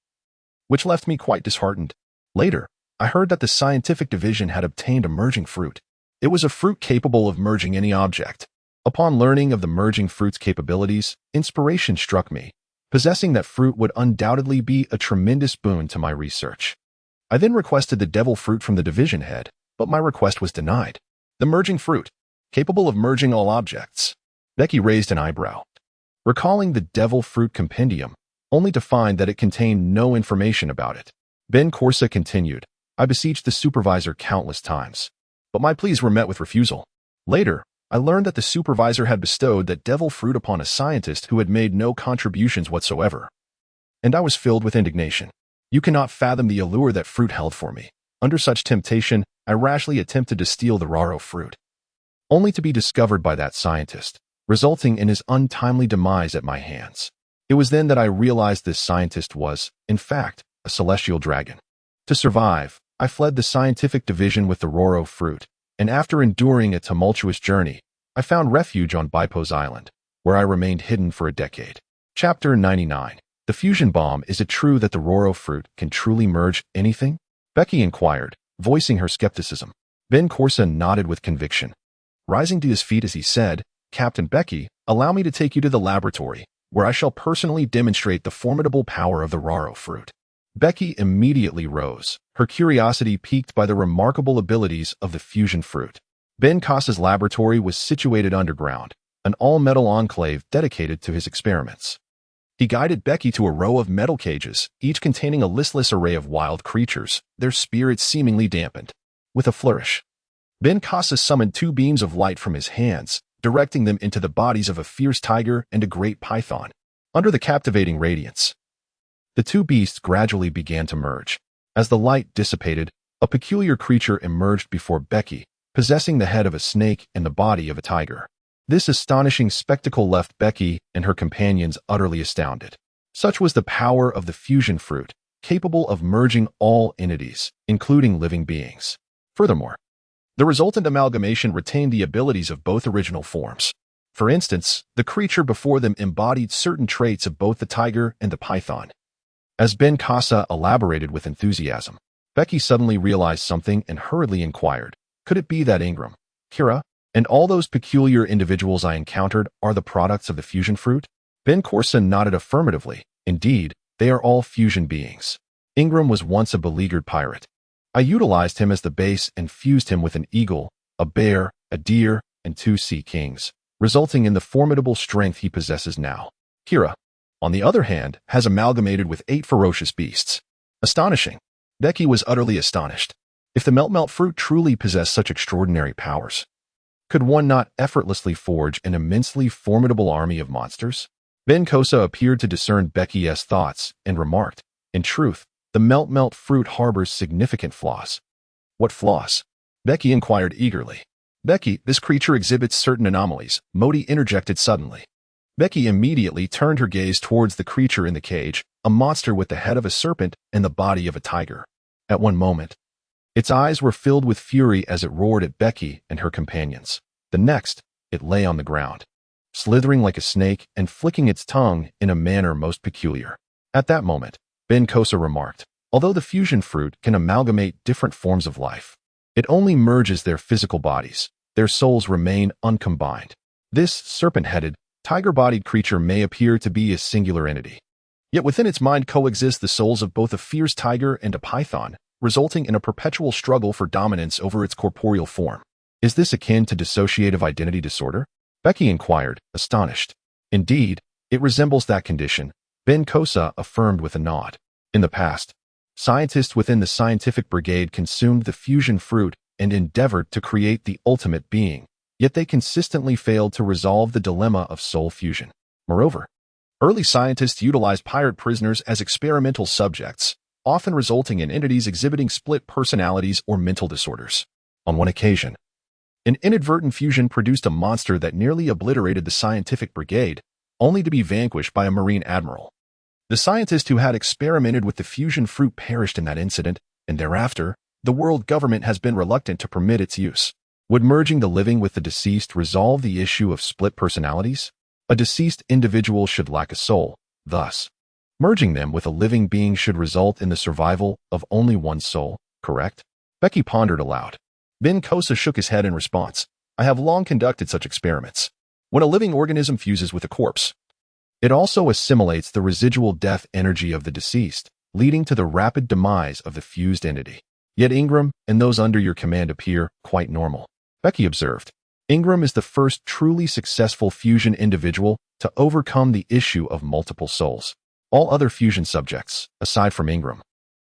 which left me quite disheartened. Later, I heard that the scientific division had obtained a merging fruit. It was a fruit capable of merging any object. Upon learning of the merging fruit's capabilities, inspiration struck me. Possessing that fruit would undoubtedly be a tremendous boon to my research. I then requested the devil fruit from the division head, but my request was denied. The merging fruit, capable of merging all objects." Becky raised an eyebrow, recalling the devil fruit compendium, only to find that it contained no information about it. Ben Kosa continued, "I besieged the supervisor countless times, but my pleas were met with refusal. Later, I learned that the supervisor had bestowed that devil fruit upon a scientist who had made no contributions whatsoever, and I was filled with indignation. You cannot fathom the allure that fruit held for me. Under such temptation, I rashly attempted to steal the raro fruit, only to be discovered by that scientist, resulting in his untimely demise at my hands. It was then that I realized this scientist was, in fact, a celestial dragon. To survive, I fled the scientific division with the raro fruit, and after enduring a tumultuous journey, I found refuge on Bipos Island, where I remained hidden for a decade. Chapter 99. The fusion bomb. Is it true that the raro fruit can truly merge anything? Becky inquired, voicing her skepticism. Ben Corsa nodded with conviction. Rising to his feet as he said, Captain Bege, allow me to take you to the laboratory, where I shall personally demonstrate the formidable power of the raro fruit. Bege immediately rose, her curiosity piqued by the remarkable abilities of the fusion fruit. Ben Corsa's laboratory was situated underground, an all-metal enclave dedicated to his experiments. He guided Bege to a row of metal cages, each containing a listless array of wild creatures, their spirits seemingly dampened. With a flourish, Ben Corsa summoned 2 beams of light from his hands, directing them into the bodies of a fierce tiger and a great python. Under the captivating radiance, the 2 beasts gradually began to merge. As the light dissipated, a peculiar creature emerged before Bege, possessing the head of a snake and the body of a tiger. This astonishing spectacle left Bege and her companions utterly astounded. Such was the power of the fusion fruit, capable of merging all entities, including living beings. Furthermore, the resultant amalgamation retained the abilities of both original forms. For instance, the creature before them embodied certain traits of both the tiger and the python. As Ben Corsa elaborated with enthusiasm, Bege suddenly realized something and hurriedly inquired, could it be that Ingram, Kira, and all those peculiar individuals I encountered are the products of the fusion fruit? Ben Corsa nodded affirmatively. Indeed, they are all fusion beings. Ingram was once a beleaguered pirate. I utilized him as the base and fused him with an eagle, a bear, a deer, and 2 sea kings, resulting in the formidable strength he possesses now. Kira, on the other hand, has amalgamated with 8 ferocious beasts. Astonishing. Bege was utterly astonished. If the melt fruit truly possessed such extraordinary powers, could one not effortlessly forge an immensely formidable army of monsters? Ben Corsa appeared to discern Bege's thoughts and remarked, in truth, the melt fruit harbors significant flaws. What flaws? Bege inquired eagerly. Bege, this creature exhibits certain anomalies, Modi interjected suddenly. Bege immediately turned her gaze towards the creature in the cage, a monster with the head of a serpent and the body of a tiger. At one moment, its eyes were filled with fury as it roared at Bege and her companions. The next, it lay on the ground, slithering like a snake and flicking its tongue in a manner most peculiar. At that moment, Ben Corsa remarked, although the fusion fruit can amalgamate different forms of life, it only merges their physical bodies. Their souls remain uncombined. This serpent-headed, tiger-bodied creature may appear to be a singular entity, yet within its mind coexist the souls of both a fierce tiger and a python, resulting in a perpetual struggle for dominance over its corporeal form. Is this akin to dissociative identity disorder? Bege inquired, astonished. Indeed, it resembles that condition, Ben Corsa affirmed with a nod. In the past, scientists within the scientific brigade consumed the fusion fruit and endeavored to create the ultimate being, yet they consistently failed to resolve the dilemma of soul fusion. Moreover, early scientists utilized pirate prisoners as experimental subjects, often resulting in entities exhibiting split personalities or mental disorders. On one occasion, an inadvertent fusion produced a monster that nearly obliterated the scientific brigade, only to be vanquished by a Marine admiral. The scientist who had experimented with the fusion fruit perished in that incident, and thereafter, the world government has been reluctant to permit its use. Would merging the living with the deceased resolve the issue of split personalities? A deceased individual should lack a soul, thus, merging them with a living being should result in the survival of only one soul, correct? Bege pondered aloud. Ben Corsa shook his head in response. I have long conducted such experiments. When a living organism fuses with a corpse, it also assimilates the residual death energy of the deceased, leading to the rapid demise of the fused entity. Yet Ingram and those under your command appear quite normal. Bege observed. Ingram is the first truly successful fusion individual to overcome the issue of multiple souls. All other fusion subjects, aside from Ingram,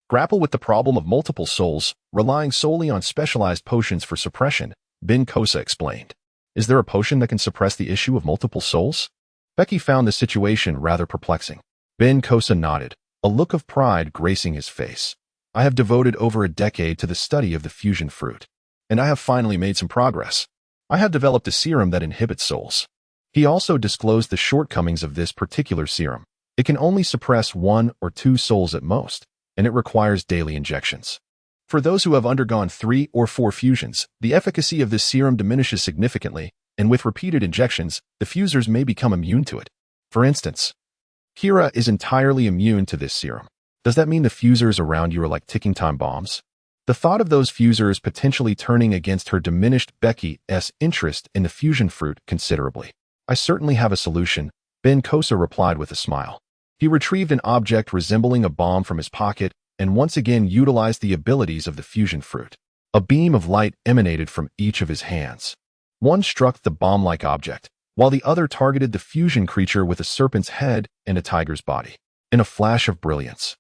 grapple with the problem of multiple souls, relying solely on specialized potions for suppression, Ben Corsa explained. Is there a potion that can suppress the issue of multiple souls? Bege found the situation rather perplexing. Ben Corsa nodded. a look of pride gracing his face. I have devoted over a decade to the study of the fusion fruit, and I have finally made some progress. I have developed a serum that inhibits souls. He also disclosed the shortcomings of this particular serum. It can only suppress 1 or 2 souls at most, and it requires daily injections. For those who have undergone 3 or 4 fusions, the efficacy of this serum diminishes significantly, and with repeated injections, the fusers may become immune to it. For instance, Kira is entirely immune to this serum. Does that mean the fusers around you are like ticking time bombs? The thought of those fusers potentially turning against her diminished Becky's interest in the fusion fruit considerably. I certainly have a solution, Ben Kosa replied with a smile. He retrieved an object resembling a bomb from his pocket and once again utilized the abilities of the fusion fruit. A beam of light emanated from each of his hands. One struck the bomb-like object, while the other targeted the fusion creature with a serpent's head and a tiger's body. In a flash of brilliance,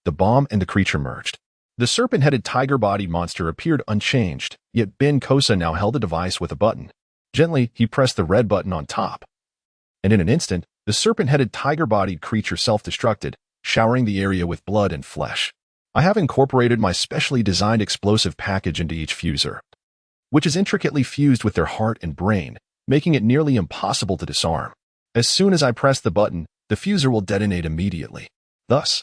the bomb and the creature merged. The serpent-headed tiger-bodied monster appeared unchanged, yet Ben Kosa now held the device with a button. Gently, he pressed the red button on top, and in an instant, the serpent-headed tiger-bodied creature self-destructed, showering the area with blood and flesh. I have incorporated my specially designed explosive package into each fuser, which is intricately fused with their heart and brain, making it nearly impossible to disarm. As soon as I press the button, the fuser will detonate immediately. Thus,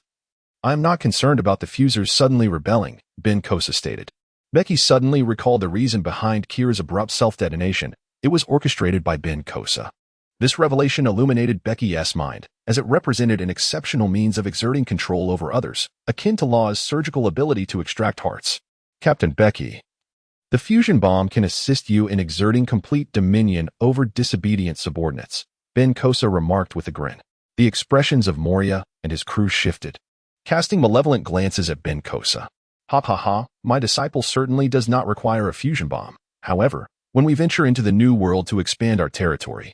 I am not concerned about the fusers suddenly rebelling, Ben Kosa stated. Becky suddenly recalled the reason behind Kira's abrupt self-detonation. It was orchestrated by Ben Kosa. This revelation illuminated Becky's mind, as it represented an exceptional means of exerting control over others, akin to Law's surgical ability to extract hearts. Caponebeque. The fusion bomb can assist you in exerting complete dominion over disobedient subordinates, Ben Kosa remarked with a grin. The expressions of Moria and his crew shifted, casting malevolent glances at Ben Kosa. Ha ha ha, my disciple certainly does not require a fusion bomb. However, when we venture into the new world to expand our territory,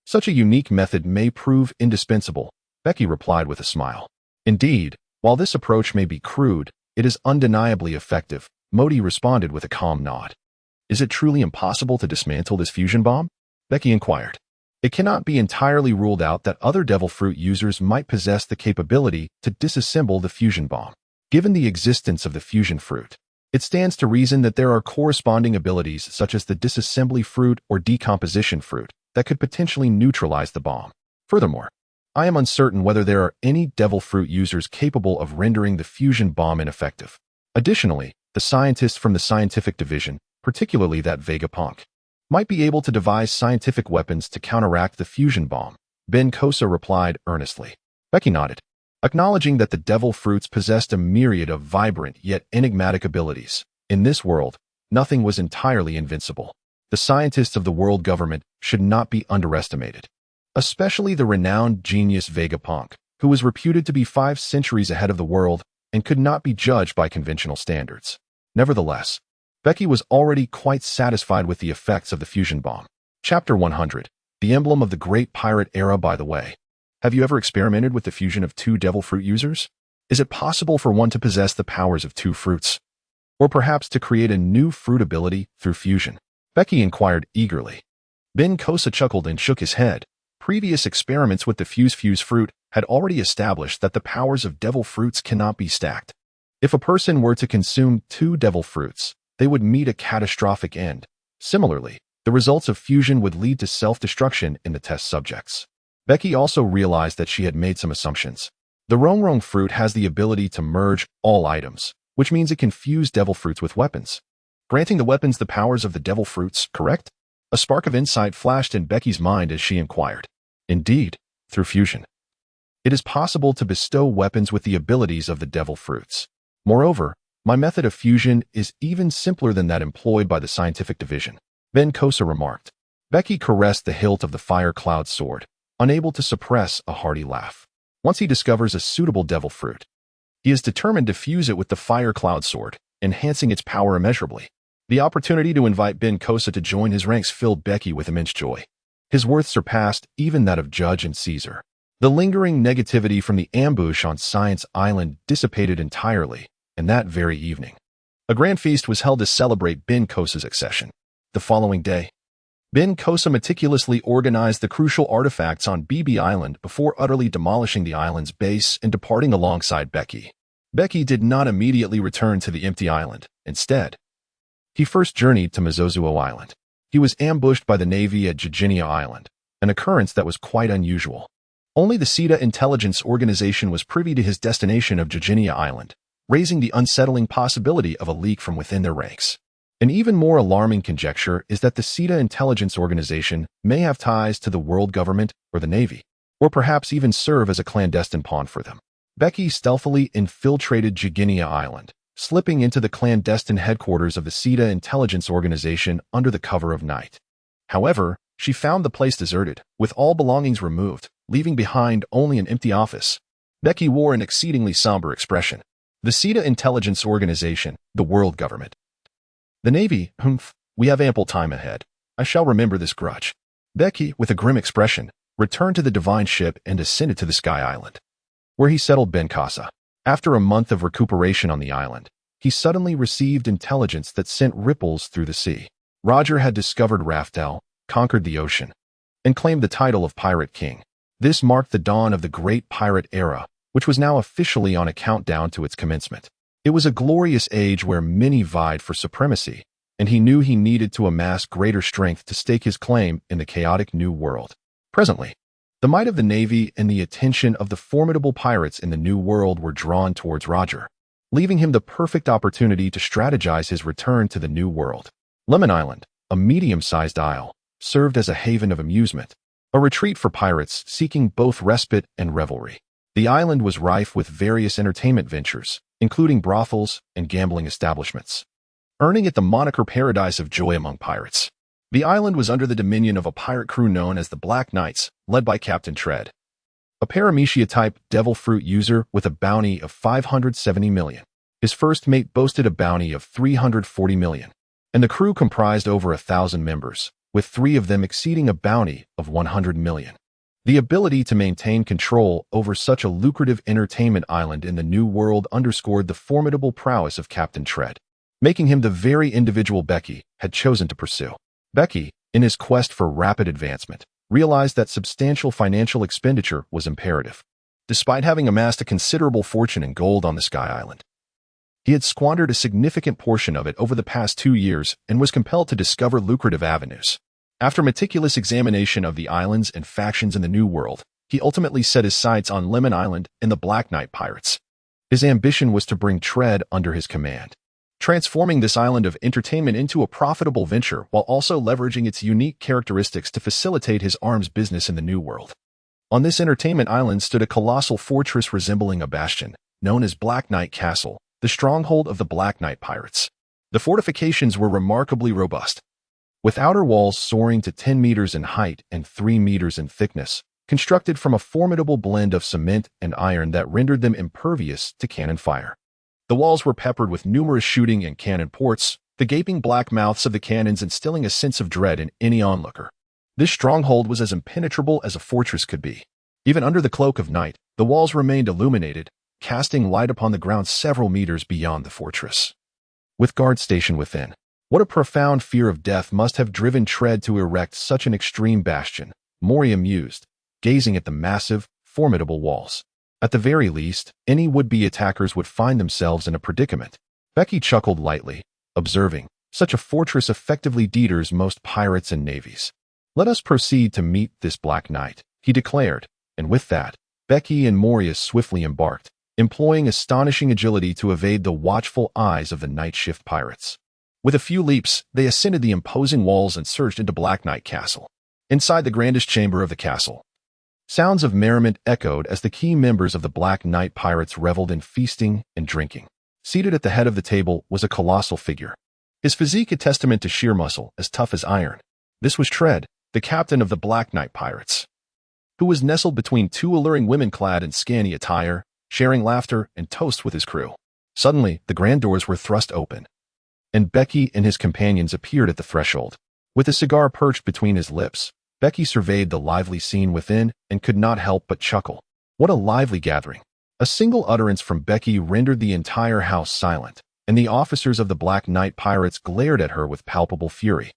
such a unique method may prove indispensable, Becky replied with a smile. Indeed, while this approach may be crude, it is undeniably effective, Modi responded with a calm nod. Is it truly impossible to dismantle this fusion bomb? Becky inquired. It cannot be entirely ruled out that other devil fruit users might possess the capability to disassemble the fusion bomb. Given the existence of the fusion fruit, it stands to reason that there are corresponding abilities such as the disassembly fruit or decomposition fruit that could potentially neutralize the bomb. Furthermore, I am uncertain whether there are any devil fruit users capable of rendering the fusion bomb ineffective. Additionally, the scientists from the scientific division, particularly that Vegapunk, might be able to devise scientific weapons to counteract the fusion bomb, Ben Kosa replied earnestly. Becky nodded, acknowledging that the devil fruits possessed a myriad of vibrant yet enigmatic abilities. In this world, nothing was entirely invincible. The scientists of the world government should not be underestimated, especially the renowned genius Vegapunk, who was reputed to be 5 centuries ahead of the world and could not be judged by conventional standards. Nevertheless, Becky was already quite satisfied with the effects of the fusion bomb. Chapter 100. The emblem of the great pirate era. By the way, have you ever experimented with the fusion of 2 devil fruit users? Is it possible for one to possess the powers of 2 fruits? Or perhaps to create a new fruit ability through fusion? Becky inquired eagerly. Ben Kosa chuckled and shook his head. Previous experiments with the fuse fruit had already established that the powers of devil fruits cannot be stacked. If a person were to consume 2 devil fruits, they would meet a catastrophic end. Similarly, the results of fusion would lead to self-destruction in the test subjects. Becky also realized that she had made some assumptions. The Rongrong fruit has the ability to merge all items, which means it can fuse devil fruits with weapons, granting the weapons the powers of the devil fruits, correct? A spark of insight flashed in Becky's mind as she inquired. Indeed, through fusion, it is possible to bestow weapons with the abilities of the devil fruits. Moreover, my method of fusion is even simpler than that employed by the scientific division, Ben Kosa remarked. Becky caressed the hilt of the fire cloud sword, unable to suppress a hearty laugh. Once he discovers a suitable devil fruit, he is determined to fuse it with the fire cloud sword, enhancing its power immeasurably. The opportunity to invite Ben Kosa to join his ranks filled Becky with immense joy. His worth surpassed even that of Judge and Caesar. The lingering negativity from the ambush on Science Island dissipated entirely, and that very evening, a grand feast was held to celebrate Ben Kosa's accession. The following day, Ben Kosa meticulously organized the crucial artifacts on Bebe Island before utterly demolishing the island's base and departing alongside Bege. Bege did not immediately return to the empty island. Instead, he first journeyed to Mozozuo Island. He was ambushed by the Navy at Jijinia Island, an occurrence that was quite unusual. Only the SETA intelligence organization was privy to his destination of Jijinia Island, raising the unsettling possibility of a leak from within their ranks. An even more alarming conjecture is that the SETA intelligence organization may have ties to the world government or the Navy, or perhaps even serve as a clandestine pawn for them. Bege stealthily infiltrated Jijinia Island, slipping into the clandestine headquarters of the SETA intelligence organization under the cover of night. However, she found the place deserted, with all belongings removed, leaving behind only an empty office. Bege wore an exceedingly somber expression. The SETA intelligence organization, the world government. The Navy, we have ample time ahead. I shall remember this grudge. Bege, with a grim expression, returned to the divine ship and ascended to the Sky Island, where he settled Ben Kosa. After a month of recuperation on the island, he suddenly received intelligence that sent ripples through the sea. Roger had discovered Raftel, conquered the ocean, and claimed the title of Pirate King. This marked the dawn of the Great Pirate Era, which was now officially on a countdown to its commencement. It was a glorious age where many vied for supremacy, and he knew he needed to amass greater strength to stake his claim in the chaotic new world. Presently, the might of the Navy and the attention of the formidable pirates in the New World were drawn towards Roger, leaving him the perfect opportunity to strategize his return to the New World. Lemon Island, a medium-sized isle, served as a haven of amusement, a retreat for pirates seeking both respite and revelry. The island was rife with various entertainment ventures, including brothels and gambling establishments, earning it the moniker Paradise of Joy among pirates. The island was under the dominion of a pirate crew known as the Black Knights, led by Captain Tread, a Paramecia-type devil fruit user with a bounty of 570 million. His first mate boasted a bounty of 340 million, and the crew comprised over 1,000 members, with 3 of them exceeding a bounty of 100 million. The ability to maintain control over such a lucrative entertainment island in the New World underscored the formidable prowess of Captain Tread, making him the very individual Bege had chosen to pursue. Bege, in his quest for rapid advancement, realized that substantial financial expenditure was imperative. Despite having amassed a considerable fortune in gold on the Sky Island, he had squandered a significant portion of it over the past 2 years and was compelled to discover lucrative avenues. After meticulous examination of the islands and factions in the New World, he ultimately set his sights on Lemon Island and the Black Knight pirates. His ambition was to bring Tread under his command, transforming this island of entertainment into a profitable venture while also leveraging its unique characteristics to facilitate his arms business in the New World. On this entertainment island stood a colossal fortress resembling a bastion, known as Black Knight Castle, the stronghold of the Black Knight pirates. The fortifications were remarkably robust, with outer walls soaring to 10 meters in height and 3 meters in thickness, constructed from a formidable blend of cement and iron that rendered them impervious to cannon fire. The walls were peppered with numerous shooting and cannon ports, the gaping black mouths of the cannons instilling a sense of dread in any onlooker. This stronghold was as impenetrable as a fortress could be. Even under the cloak of night, the walls remained illuminated, casting light upon the ground several meters beyond the fortress. With guards stationed within, what a profound fear of death must have driven Tread to erect such an extreme bastion, Mori mused, gazing at the massive, formidable walls. At the very least, any would-be attackers would find themselves in a predicament. Bege chuckled lightly, observing, such a fortress effectively deters most pirates and navies. Let us proceed to meet this Black Knight, he declared, and with that, Bege and Morius swiftly embarked, employing astonishing agility to evade the watchful eyes of the night shift pirates. With a few leaps, they ascended the imposing walls and surged into Black Knight Castle. Inside the grandest chamber of the castle, sounds of merriment echoed as the key members of the Black Knight pirates reveled in feasting and drinking. Seated at the head of the table was a colossal figure, his physique a testament to sheer muscle, as tough as iron. This was Tread, the captain of the Black Knight pirates, who was nestled between 2 alluring women clad in scanty attire, sharing laughter and toast with his crew. Suddenly, the grand doors were thrust open, and Bege and his companions appeared at the threshold. With a cigar perched between his lips, Bege surveyed the lively scene within and could not help but chuckle. What a lively gathering! A single utterance from Bege rendered the entire house silent, and the officers of the Black Knight pirates glared at her with palpable fury.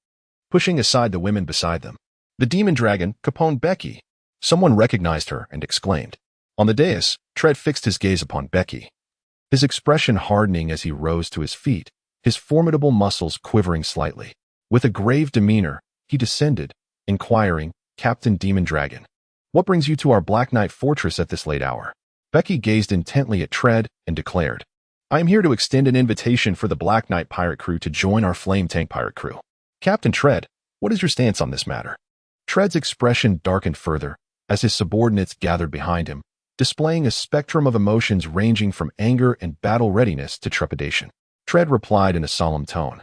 pushing aside the women beside them. The demon dragon, Capone Bege. Someone recognized her and exclaimed. On the dais, Tread fixed his gaze upon Bege, his expression hardening as he rose to his feet, his formidable muscles quivering slightly. With a grave demeanor, he descended, inquiring, Captain Demon Dragon, what brings you to our Black Knight fortress at this late hour? Bege gazed intently at Tread and declared, I am here to extend an invitation for the Black Knight pirate crew to join our flame tank pirate crew. Captain Tread, what is your stance on this matter? Tread's expression darkened further as his subordinates gathered behind him, displaying a spectrum of emotions ranging from anger and battle readiness to trepidation. Tread replied in a solemn tone,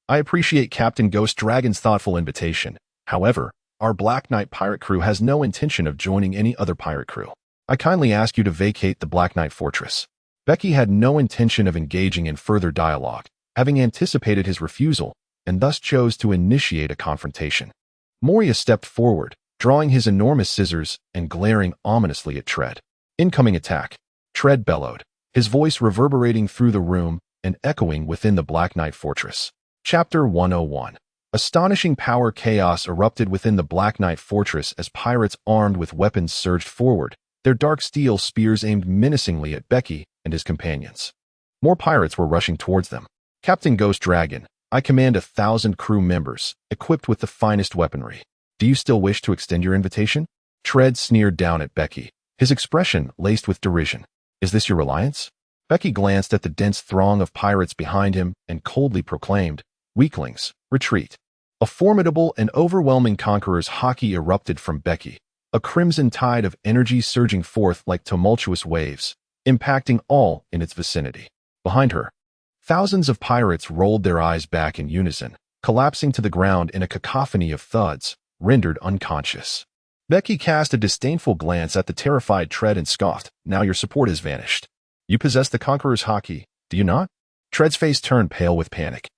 I appreciate Captain Ghost Dragon's thoughtful invitation. However, our Black Knight pirate crew has no intention of joining any other pirate crew. I kindly ask you to vacate the Black Knight fortress. Bege had no intention of engaging in further dialogue, having anticipated his refusal, and thus chose to initiate a confrontation. Moria stepped forward, drawing his enormous scissors and glaring ominously at Tread. Incoming attack. Tread bellowed, his voice reverberating through the room and echoing within the Black Knight fortress. Chapter 101. Astonishing power chaos erupted within the Black Knight fortress as pirates armed with weapons surged forward, their dark steel spears aimed menacingly at Bege and his companions. More pirates were rushing towards them. Captain Ghost Dragon, I command 1,000 crew members, equipped with the finest weaponry. Do you still wish to extend your invitation? Tread sneered down at Bege, his expression laced with derision. Is this your reliance? Bege glanced at the dense throng of pirates behind him and coldly proclaimed, Weaklings, retreat. A formidable and overwhelming conqueror's haki erupted from Bege, a crimson tide of energy surging forth like tumultuous waves, impacting all in its vicinity. Behind her, thousands of pirates rolled their eyes back in unison, collapsing to the ground in a cacophony of thuds, rendered unconscious. Bege cast a disdainful glance at the terrified Tread and scoffed, Now your support has vanished. You possess the conqueror's haki, do you not? Tread's face turned pale with panic,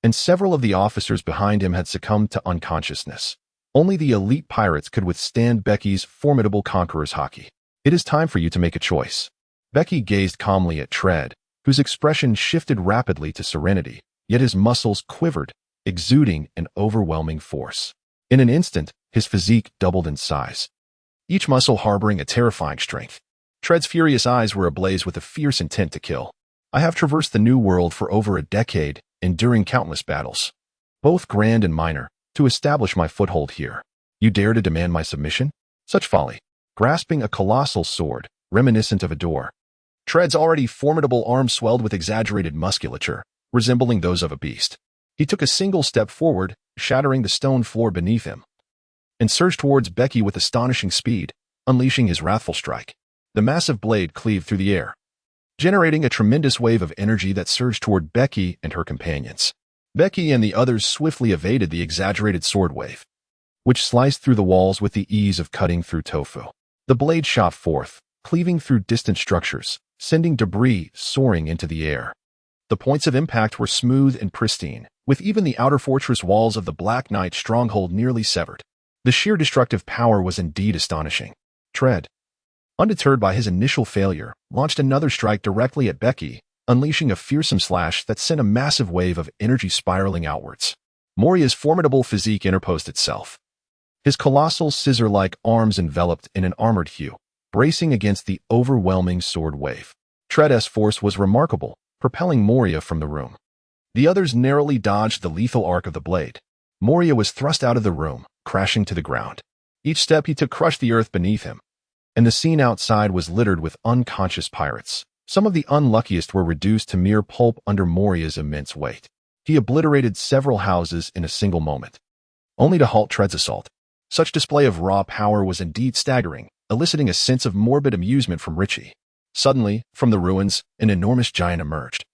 and several of the officers behind him had succumbed to unconsciousness. Only the elite pirates could withstand Bege's formidable conqueror's haki. It is time for you to make a choice. Bege gazed calmly at Tread, whose expression shifted rapidly to serenity, yet his muscles quivered, exuding an overwhelming force. In an instant, his physique doubled in size, each muscle harboring a terrifying strength. Tread's furious eyes were ablaze with a fierce intent to kill. I have traversed the New World for over a decade, enduring countless battles, both grand and minor, to establish my foothold here. You dare to demand my submission? Such folly. Grasping a colossal sword, reminiscent of a door, Tread's already formidable arms swelled with exaggerated musculature, resembling those of a beast. He took a single step forward, shattering the stone floor beneath him, and surged towards Bege with astonishing speed, unleashing his wrathful strike. The massive blade cleaved through the air, generating a tremendous wave of energy that surged toward Bege and her companions. Bege and the others swiftly evaded the exaggerated sword wave, which sliced through the walls with the ease of cutting through tofu. The blade shot forth, cleaving through distant structures, sending debris soaring into the air. The points of impact were smooth and pristine, with even the outer fortress walls of the Black Knight stronghold nearly severed. The sheer destructive power was indeed astonishing. Tread, undeterred by his initial failure, launched another strike directly at Bege, unleashing a fearsome slash that sent a massive wave of energy spiraling outwards. Moria's formidable physique interposed itself, his colossal scissor-like arms enveloped in an armored hue, bracing against the overwhelming sword wave. Tread's force was remarkable, propelling Moria from the room. The others narrowly dodged the lethal arc of the blade. Moria was thrust out of the room, crashing to the ground. Each step he took crushed the earth beneath him, and the scene outside was littered with unconscious pirates. Some of the unluckiest were reduced to mere pulp under Moria's immense weight. He obliterated several houses in a single moment, only to halt Tread's assault. Such display of raw power was indeed staggering, eliciting a sense of morbid amusement from Richie. Suddenly, from the ruins, an enormous giant emerged,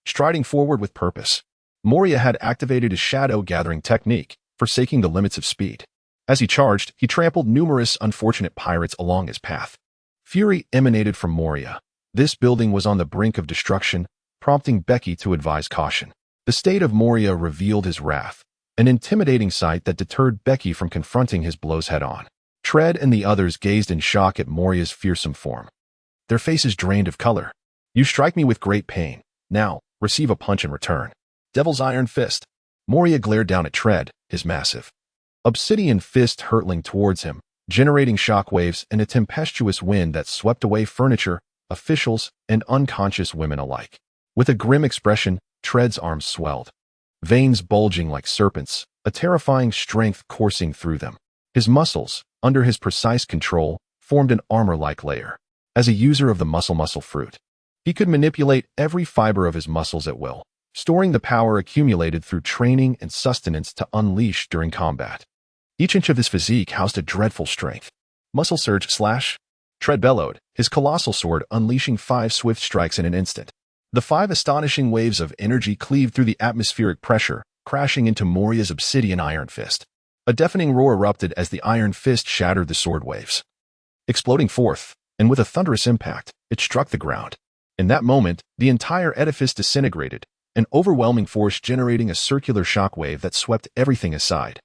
striding forward with purpose. Moria had activated his shadow-gathering technique, forsaking the limits of speed. As he charged, he trampled numerous unfortunate pirates along his path. Fury emanated from Moria. This building was on the brink of destruction, prompting Bege to advise caution. The state of Moria revealed his wrath, an intimidating sight that deterred Bege from confronting his blows head-on. Tread and the others gazed in shock at Moria's fearsome form, their faces drained of color. You strike me with great pain. Now, receive a punch in return. Devil's Iron Fist. Moria glared down at Tread, his massive obsidian fist hurtling towards him, generating shockwaves and a tempestuous wind that swept away furniture, officials, and unconscious women alike. With a grim expression, Tread's arms swelled, veins bulging like serpents, a terrifying strength coursing through them. His muscles, under his precise control, formed an armor-like layer. As a user of the muscle fruit, he could manipulate every fiber of his muscles at will, storing the power accumulated through training and sustenance to unleash during combat. Each inch of his physique housed a dreadful strength. Muscle surge slash. Tread bellowed, his colossal sword unleashing 5 swift strikes in an instant. The 5 astonishing waves of energy cleaved through the atmospheric pressure, crashing into Moria's obsidian iron fist. A deafening roar erupted as the iron fist shattered the sword waves. Exploding forth, and with a thunderous impact, it struck the ground. In that moment, the entire edifice disintegrated, an overwhelming force generating a circular shockwave that swept everything aside,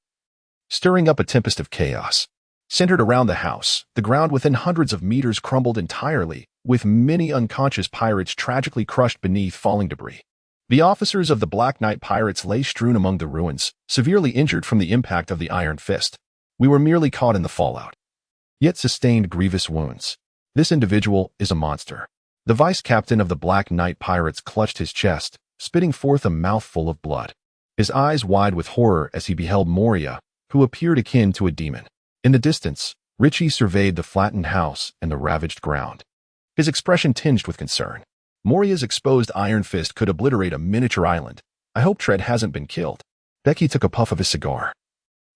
stirring up a tempest of chaos. Centered around the house, the ground within hundreds of meters crumbled entirely, with many unconscious pirates tragically crushed beneath falling debris. The officers of the Black Knight pirates lay strewn among the ruins, severely injured from the impact of the iron fist. We were merely caught in the fallout, yet sustained grievous wounds. This individual is a monster. The vice-captain of the Black Knight pirates clutched his chest, spitting forth a mouthful of blood, his eyes wide with horror as he beheld Moria, who appeared akin to a demon. In the distance, Richie surveyed the flattened house and the ravaged ground, his expression tinged with concern. Moria's exposed iron fist could obliterate a miniature island. I hope Tread hasn't been killed. Becky took a puff of his cigar,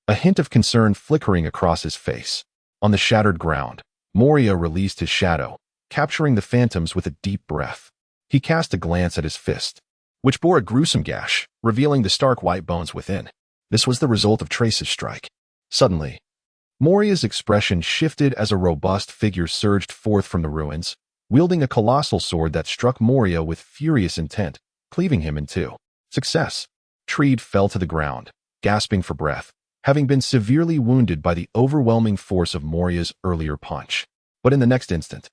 a hint of concern flickering across his face. On the shattered ground, Moria released his shadow, capturing the phantoms with a deep breath. He cast a glance at his fist, which bore a gruesome gash, revealing the stark white bones within. This was the result of Trace's strike. Suddenly, Moria's expression shifted as a robust figure surged forth from the ruins, wielding a colossal sword that struck Moria with furious intent, cleaving him in two. Success! Treed fell to the ground, gasping for breath, having been severely wounded by the overwhelming force of Moria's earlier punch. But in the next instant,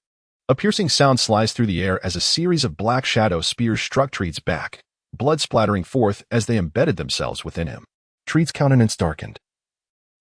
a piercing sound sliced through the air as a series of black shadow spears struck Treed's back, blood splattering forth as they embedded themselves within him. Treed's countenance darkened.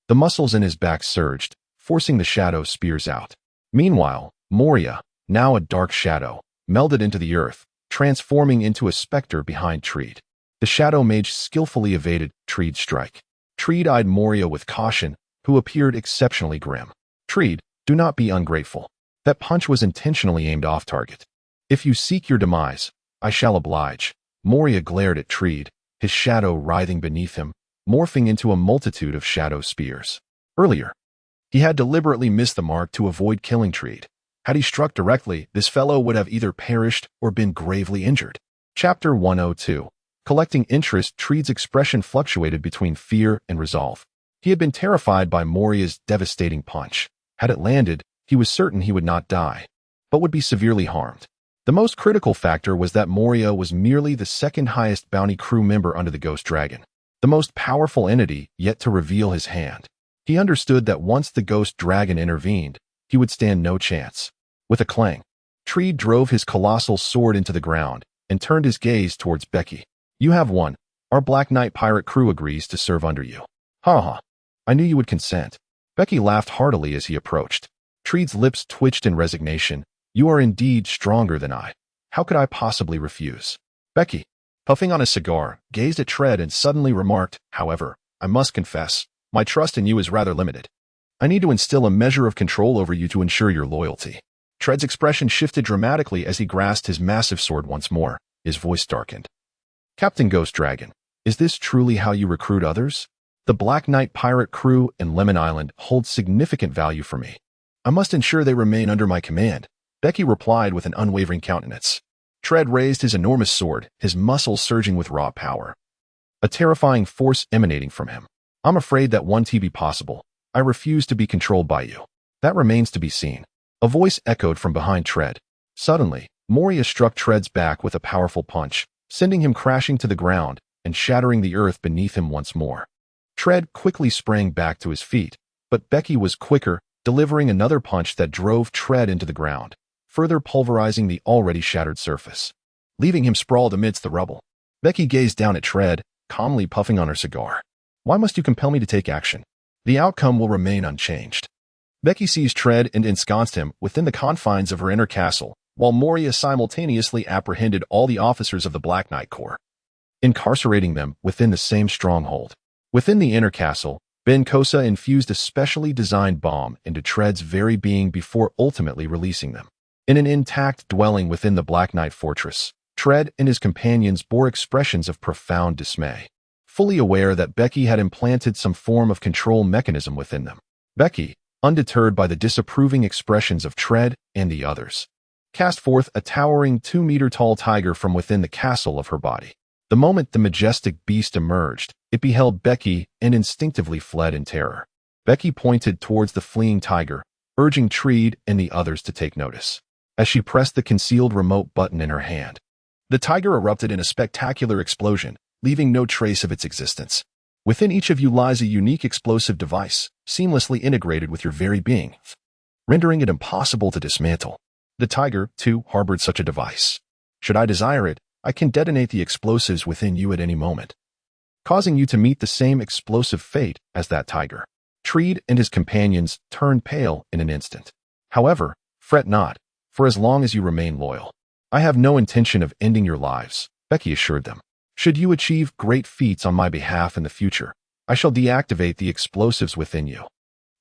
The muscles in his back surged, forcing the shadow spears out. Meanwhile, Moria, now a dark shadow, melded into the earth, transforming into a specter behind Treed. The shadow mage skillfully evaded Treed's strike. Treed eyed Moria with caution, who appeared exceptionally grim. Treed, do not be ungrateful. That punch was intentionally aimed off target. If you seek your demise, I shall oblige. Moria glared at Treed, his shadow writhing beneath him, morphing into a multitude of shadow spears. Earlier, he had deliberately missed the mark to avoid killing Treed. Had he struck directly, this fellow would have either perished or been gravely injured. Chapter 102. Collecting interest, Treed's expression fluctuated between fear and resolve. He had been terrified by Moria's devastating punch. Had it landed, he was certain he would not die, but would be severely harmed. The most critical factor was that Moria was merely the second highest bounty crew member under the Ghost Dragon, the most powerful entity yet to reveal his hand. He understood that once the Ghost Dragon intervened, he would stand no chance. With a clang, Treed drove his colossal sword into the ground and turned his gaze towards Becky. You have won. Our Black Knight pirate crew agrees to serve under you. Ha ha. I knew you would consent. Becky laughed heartily as he approached. Treed's lips twitched in resignation. You are indeed stronger than I. How could I possibly refuse? Becky, puffing on a cigar, gazed at Tread and suddenly remarked, however, I must confess, my trust in you is rather limited. I need to instill a measure of control over you to ensure your loyalty. Tread's expression shifted dramatically as he grasped his massive sword once more. His voice darkened. Captain Ghost Dragon, is this truly how you recruit others? The Black Knight pirate crew in Lemon Island holds significant value for me. I must ensure they remain under my command. Becky replied with an unwavering countenance. Tread raised his enormous sword, his muscles surging with raw power, a terrifying force emanating from him. I'm afraid that won't be possible. I refuse to be controlled by you. That remains to be seen. A voice echoed from behind Tread. Suddenly, Moria struck Tread's back with a powerful punch, sending him crashing to the ground and shattering the earth beneath him once more. Tread quickly sprang back to his feet, but Becky was quicker, delivering another punch that drove Tread into the ground, further pulverizing the already shattered surface, leaving him sprawled amidst the rubble. Becky gazed down at Tread, calmly puffing on her cigar. Why must you compel me to take action? The outcome will remain unchanged. Becky seized Tread and ensconced him within the confines of her inner castle, while Moria simultaneously apprehended all the officers of the Black Knight Corps, incarcerating them within the same stronghold. Within the inner castle, Ben Kosa infused a specially designed bomb into Tread's very being before ultimately releasing them. In an intact dwelling within the Black Knight fortress, Tread and his companions bore expressions of profound dismay, fully aware that Becky had implanted some form of control mechanism within them. Becky, undeterred by the disapproving expressions of Tread and the others, cast forth a towering 2-meter-tall tiger from within the castle of her body. The moment the majestic beast emerged, it beheld Becky and instinctively fled in terror. Becky pointed towards the fleeing tiger, urging Tread and the others to take notice. As she pressed the concealed remote button in her hand, the tiger erupted in a spectacular explosion, leaving no trace of its existence. Within each of you lies a unique explosive device, seamlessly integrated with your very being, rendering it impossible to dismantle. The tiger, too, harbored such a device. Should I desire it, I can detonate the explosives within you at any moment, causing you to meet the same explosive fate as that tiger. Tread and his companions turned pale in an instant. However, fret not, for as long as you remain loyal, I have no intention of ending your lives, Becky assured them. Should you achieve great feats on my behalf in the future, I shall deactivate the explosives within you.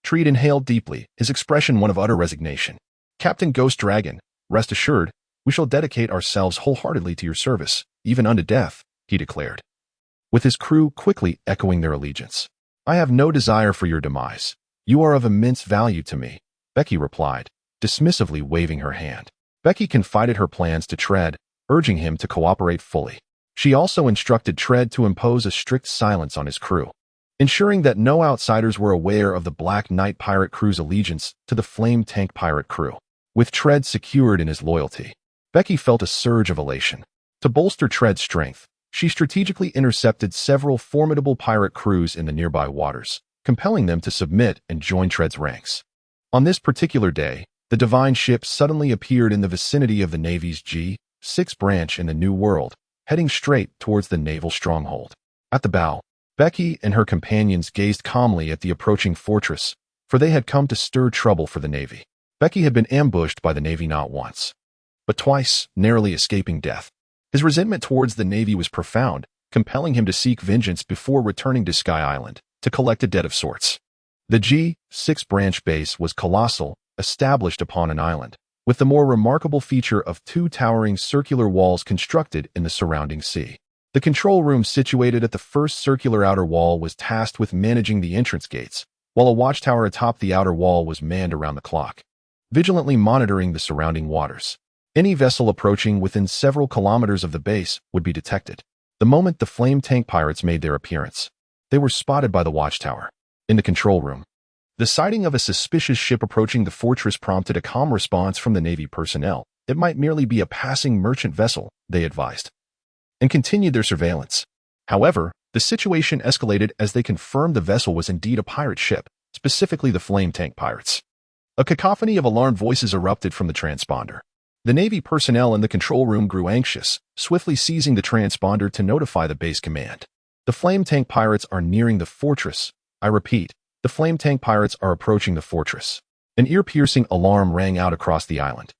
Tread inhaled deeply, his expression one of utter resignation. Captain Ghost Dragon, rest assured, we shall dedicate ourselves wholeheartedly to your service, even unto death, he declared, with his crew quickly echoing their allegiance. I have no desire for your demise. You are of immense value to me, Becky replied, dismissively waving her hand. Becky confided her plans to Tread, urging him to cooperate fully. She also instructed Tread to impose a strict silence on his crew, ensuring that no outsiders were aware of the Black Knight pirate crew's allegiance to the Flame Tank pirate crew. With Tread secured in his loyalty, Becky felt a surge of elation. To bolster Tread's strength, she strategically intercepted several formidable pirate crews in the nearby waters, compelling them to submit and join Tread's ranks. On this particular day, the divine ship suddenly appeared in the vicinity of the Navy's G6 branch in the New World, heading straight towards the naval stronghold. At the bow, Becky and her companions gazed calmly at the approaching fortress, for they had come to stir trouble for the Navy. Becky had been ambushed by the Navy not once, but twice, narrowly escaping death. His resentment towards the Navy was profound, compelling him to seek vengeance before returning to Sky Island to collect a debt of sorts. The G6 branch base was colossal, established upon an island, with the more remarkable feature of 2 towering circular walls constructed in the surrounding sea. The control room situated at the first circular outer wall was tasked with managing the entrance gates, while a watchtower atop the outer wall was manned around the clock, vigilantly monitoring the surrounding waters. Any vessel approaching within several kilometers of the base would be detected. The moment the Flame Tank pirates made their appearance, they were spotted by the watchtower. In the control room, the sighting of a suspicious ship approaching the fortress prompted a calm response from the Navy personnel. It might merely be a passing merchant vessel, they advised, and continued their surveillance. However, the situation escalated as they confirmed the vessel was indeed a pirate ship, specifically the Flame Tank pirates. A cacophony of alarmed voices erupted from the transponder. The Navy personnel in the control room grew anxious, swiftly seizing the transponder to notify the base command. The Flame Tank pirates are nearing the fortress. I repeat, the Flame Tank pirates are approaching the fortress. An ear-piercing alarm rang out across the island,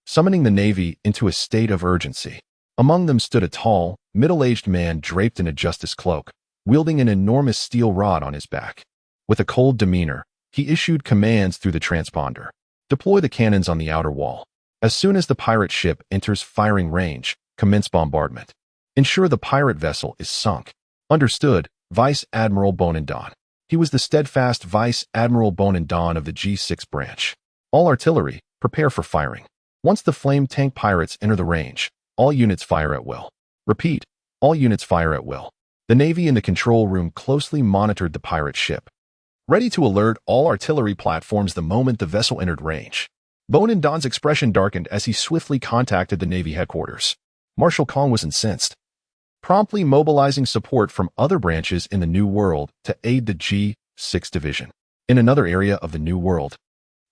summoning the Navy into a state of urgency. Among them stood a tall, middle-aged man draped in a justice cloak, wielding an enormous steel rod on his back. With a cold demeanor, he issued commands through the transponder. Deploy the cannons on the outer wall. As soon as the pirate ship enters firing range, commence bombardment. Ensure the pirate vessel is sunk. Understood, Vice Admiral Bonendon. He was the steadfast Vice Admiral Bonendon of the G6 branch. All artillery, prepare for firing. Once the Flame Tank pirates enter the range, all units fire at will. Repeat, all units fire at will. The Navy in the control room closely monitored the pirate ship, ready to alert all artillery platforms the moment the vessel entered range. Bonendon's expression darkened as he swiftly contacted the Navy headquarters. Marshal Kong was incensed, promptly mobilizing support from other branches in the New World to aid the G6 division. In another area of the New World,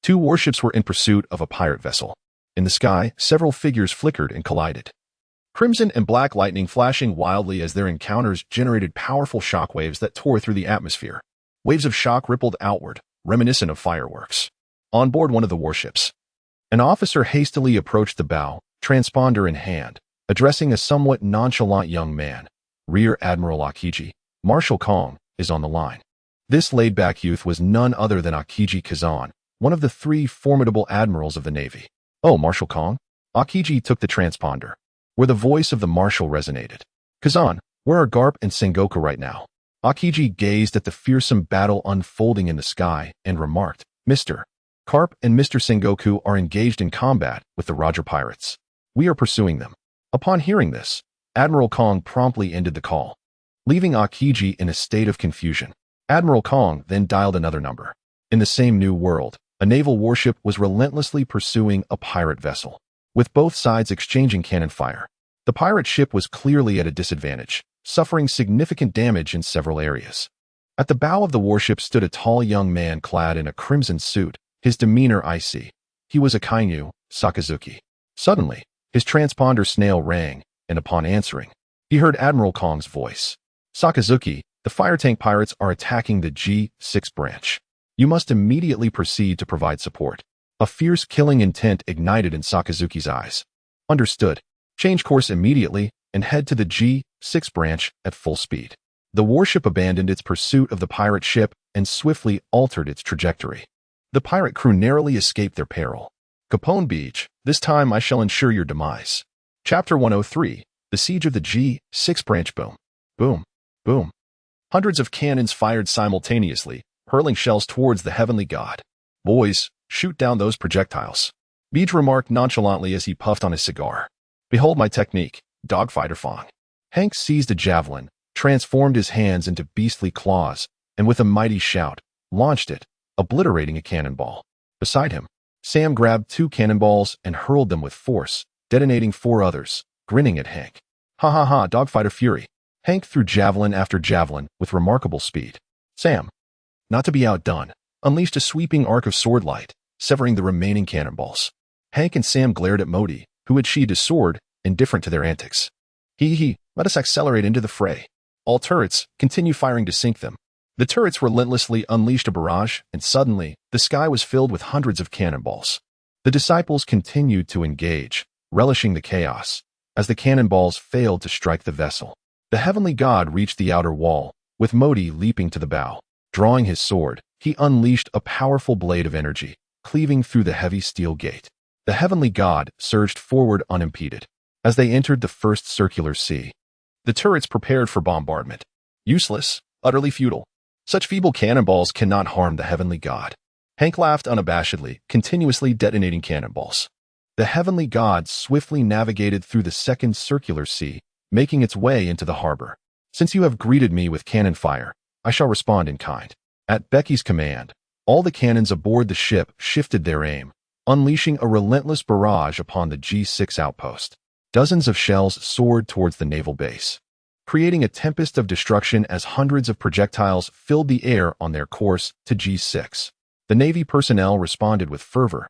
2 warships were in pursuit of a pirate vessel. In the sky, several figures flickered and collided, crimson and black lightning flashing wildly as their encounters generated powerful shockwaves that tore through the atmosphere. Waves of shock rippled outward, reminiscent of fireworks. On board one of the warships, an officer hastily approached the bow, transponder in hand, addressing a somewhat nonchalant young man. Rear Admiral Akiji, Marshal Kong, is on the line. This laid-back youth was none other than Akiji Kazan, one of the three formidable admirals of the Navy. "Oh, Marshal Kong?" Akiji took the transponder, where the voice of the marshal resonated. "Kazan, where are Garp and Sengoku right now?" Akiji gazed at the fearsome battle unfolding in the sky and remarked, "Mr. Garp and Mr. Sengoku are engaged in combat with the Roger pirates. We are pursuing them." Upon hearing this, Admiral Kong promptly ended the call, leaving Akiji in a state of confusion. Admiral Kong then dialed another number. In the same new world, a naval warship was relentlessly pursuing a pirate vessel, with both sides exchanging cannon fire. The pirate ship was clearly at a disadvantage, suffering significant damage in several areas. At the bow of the warship stood a tall young man clad in a crimson suit, his demeanor icy. He was a kainu, Sakazuki. Suddenly, his transponder snail rang, and upon answering, he heard Admiral Kong's voice. "Sakazuki, the fire tank pirates are attacking the G6 branch. You must immediately proceed to provide support." A fierce killing intent ignited in Sakazuki's eyes. "Understood. Change course immediately and head to the G6 branch at full speed." The warship abandoned its pursuit of the pirate ship and swiftly altered its trajectory. The pirate crew narrowly escaped their peril. Capone Bege, this time I shall ensure your demise. Chapter 103, The Siege of the G6 Branch. Boom. Boom. Boom. Hundreds of cannons fired simultaneously, hurling shells towards the heavenly god. "Boys, shoot down those projectiles," Bege remarked nonchalantly as he puffed on his cigar. "Behold my technique, dogfighter fong." Hank seized a javelin, transformed his hands into beastly claws, and with a mighty shout, launched it, obliterating a cannonball. Beside him, Sam grabbed 2 cannonballs and hurled them with force, detonating 4 others, grinning at Hank. "Ha ha ha, dogfighter fury." Hank threw javelin after javelin with remarkable speed. Sam, not to be outdone, unleashed a sweeping arc of swordlight, severing the remaining cannonballs. Hank and Sam glared at Modi, who had sheathed his sword, indifferent to their antics. He, let us accelerate into the fray. All turrets, continue firing to sink them." The turrets relentlessly unleashed a barrage, and suddenly, the sky was filled with hundreds of cannonballs. The disciples continued to engage, relishing the chaos, as the cannonballs failed to strike the vessel. The heavenly god reached the outer wall, with Modi leaping to the bow. Drawing his sword, he unleashed a powerful blade of energy, cleaving through the heavy steel gate. The heavenly god surged forward unimpeded. As they entered the first circular sea, the turrets prepared for bombardment. Useless, utterly futile. Such feeble cannonballs cannot harm the heavenly god. Hank laughed unabashedly, continuously detonating cannonballs. The heavenly god swiftly navigated through the second circular sea, making its way into the harbor. "Since you have greeted me with cannon fire, I shall respond in kind." At Becky's command, all the cannons aboard the ship shifted their aim, unleashing a relentless barrage upon the G6 outpost. Dozens of shells soared towards the naval base, creating a tempest of destruction as hundreds of projectiles filled the air on their course to G6. The Navy personnel responded with fervor,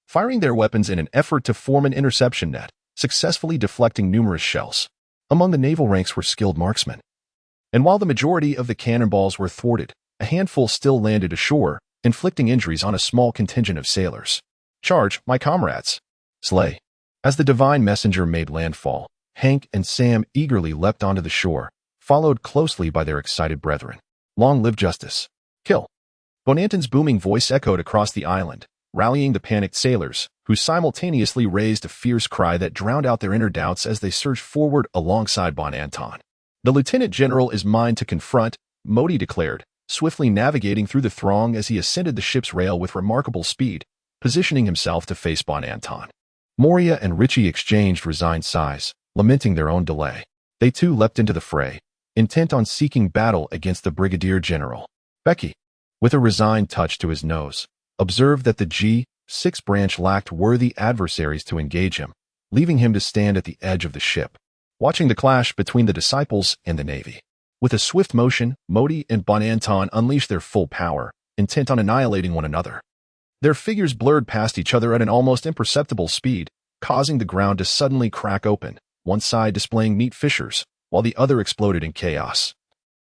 firing their weapons in an effort to form an interception net, successfully deflecting numerous shells. Among the naval ranks were skilled marksmen. And while the majority of the cannonballs were thwarted, a handful still landed ashore, inflicting injuries on a small contingent of sailors. "Charge, my comrades! Slay!" As the divine messenger made landfall, Hank and Sam eagerly leapt onto the shore, followed closely by their excited brethren. "Long live justice! Kill!" Bonanton's booming voice echoed across the island, rallying the panicked sailors, who simultaneously raised a fierce cry that drowned out their inner doubts as they surged forward alongside Bonanton. "The lieutenant general is mine to confront," Modi declared, swiftly navigating through the throng as he ascended the ship's rail with remarkable speed, positioning himself to face Bonanton. Moria and Richie exchanged resigned sighs, lamenting their own delay. They too leapt into the fray, intent on seeking battle against the brigadier general. Becky, with a resigned touch to his nose, observed that the G6 branch lacked worthy adversaries to engage him, leaving him to stand at the edge of the ship, watching the clash between the disciples and the Navy. With a swift motion, Modi and Bonanton unleashed their full power, intent on annihilating one another. Their figures blurred past each other at an almost imperceptible speed, causing the ground to suddenly crack open, one side displaying neat fissures, while the other exploded in chaos,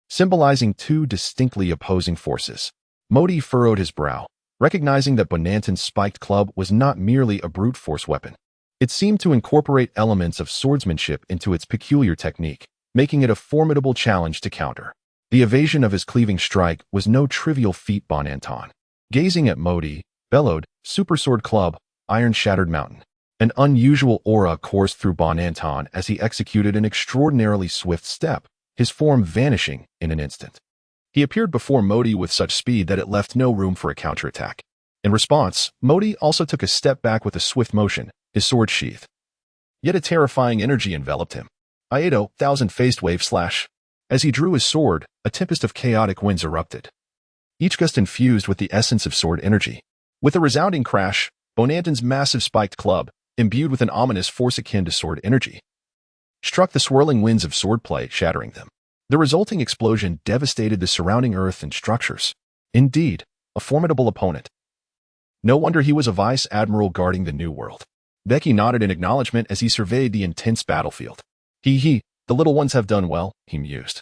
symbolizing two distinctly opposing forces. Modi furrowed his brow, recognizing that Bonanton's spiked club was not merely a brute force weapon. It seemed to incorporate elements of swordsmanship into its peculiar technique, making it a formidable challenge to counter. The evasion of his cleaving strike was no trivial feat. Bonanton, gazing at Modi, bellowed, "Super sword club, iron-shattered mountain." An unusual aura coursed through Bonanton as he executed an extraordinarily swift step, his form vanishing in an instant. He appeared before Modi with such speed that it left no room for a counterattack. In response, Modi also took a step back with a swift motion, his sword sheathed. Yet a terrifying energy enveloped him. Iato, thousand-faced wave slash. As he drew his sword, a tempest of chaotic winds erupted, each gust infused with the essence of sword energy. With a resounding crash, Bonanton's massive spiked club, imbued with an ominous force akin to sword energy, struck the swirling winds of swordplay, shattering them. The resulting explosion devastated the surrounding earth and structures. Indeed, a formidable opponent. No wonder he was a vice admiral guarding the New World. Bege nodded in acknowledgement as he surveyed the intense battlefield. The little ones have done well, he mused,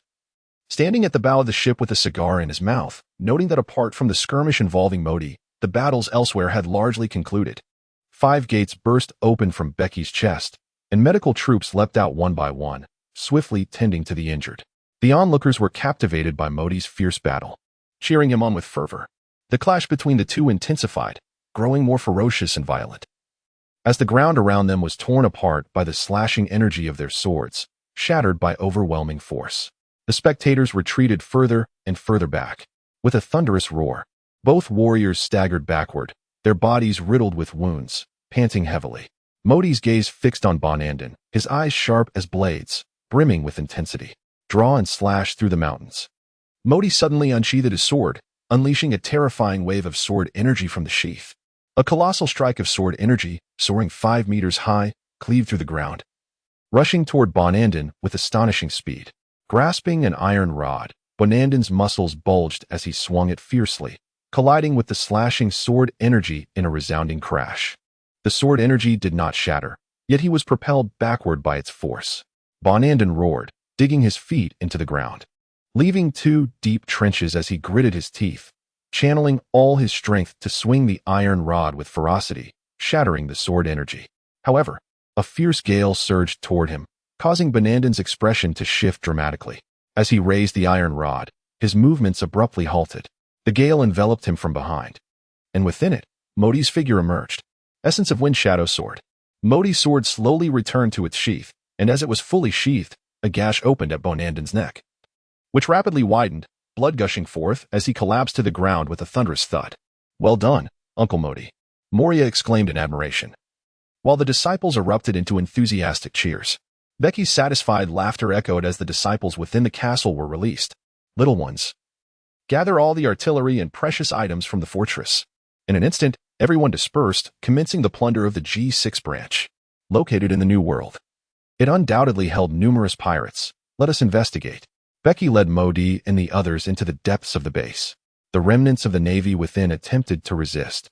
standing at the bow of the ship with a cigar in his mouth, noting that apart from the skirmish involving Modi, the battles elsewhere had largely concluded. 5 gates burst open from Bege's chest, and medical troops leapt out one by one, swiftly tending to the injured. The onlookers were captivated by Modi's fierce battle, cheering him on with fervor. The clash between the two intensified, growing more ferocious and violent. As the ground around them was torn apart by the slashing energy of their swords, shattered by overwhelming force, the spectators retreated further and further back. With a thunderous roar, both warriors staggered backward, their bodies riddled with wounds, panting heavily. Modi's gaze fixed on Bonanton, his eyes sharp as blades, brimming with intensity. Draw and slash through the mountains. Modi suddenly unsheathed his sword, unleashing a terrifying wave of sword energy from the sheath. A colossal strike of sword energy, soaring 5 meters high, cleaved through the ground, rushing toward Bonanton with astonishing speed. Grasping an iron rod, Bonanton's muscles bulged as he swung it fiercely, colliding with the slashing sword energy in a resounding crash. The sword energy did not shatter, yet he was propelled backward by its force. Bonanton roared, digging his feet into the ground, leaving 2 deep trenches as he gritted his teeth, channeling all his strength to swing the iron rod with ferocity, shattering the sword energy. However, a fierce gale surged toward him, causing Bonanton's expression to shift dramatically. As he raised the iron rod, his movements abruptly halted. The gale enveloped him from behind, and within it, Modi's figure emerged. Essence of Wind Shadow Sword. Modi's sword slowly returned to its sheath, and as it was fully sheathed, a gash opened at Bonanton's neck, which rapidly widened, blood gushing forth as he collapsed to the ground with a thunderous thud. "Well done, Uncle Modi," Moria exclaimed in admiration, while the disciples erupted into enthusiastic cheers. Bege's satisfied laughter echoed as the disciples within the castle were released. "Little ones, gather all the artillery and precious items from the fortress." In an instant, everyone dispersed, commencing the plunder of the G6 branch, located in the New World. It undoubtedly held numerous pirates. "Let us investigate." Bege led Modi and the others into the depths of the base. The remnants of the navy within attempted to resist,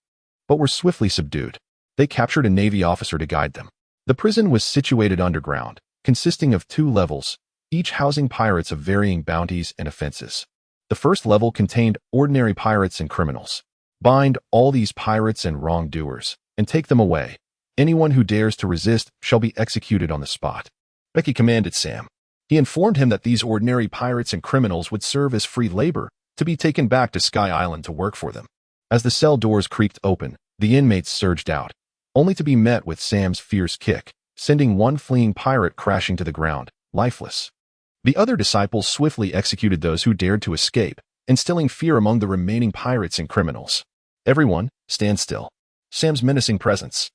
but were swiftly subdued. They captured a navy officer to guide them. The prison was situated underground, consisting of 2 levels, each housing pirates of varying bounties and offenses. The first level contained ordinary pirates and criminals. "Bind all these pirates and wrongdoers, and take them away. Anyone who dares to resist shall be executed on the spot," Bege commanded Sam. He informed him that these ordinary pirates and criminals would serve as free labor to be taken back to Sky Island to work for them. As the cell doors creaked open, the inmates surged out, only to be met with Sam's fierce kick, sending one fleeing pirate crashing to the ground, lifeless. The other disciples swiftly executed those who dared to escape, instilling fear among the remaining pirates and criminals. "Everyone, stand still." Sam's menacing presence,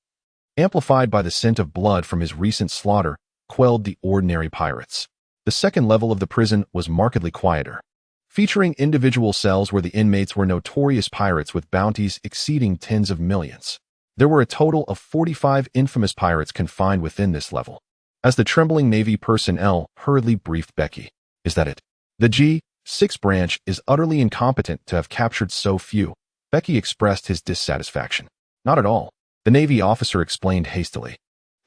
amplified by the scent of blood from his recent slaughter, quelled the ordinary pirates. The second level of the prison was markedly quieter, featuring individual cells where the inmates were notorious pirates with bounties exceeding tens of millions. There were a total of 45 infamous pirates confined within this level. As the trembling Navy personnel hurriedly briefed Bege, "Is that it? The G6 branch is utterly incompetent to have captured so few." Bege expressed his dissatisfaction. "Not at all," the Navy officer explained hastily.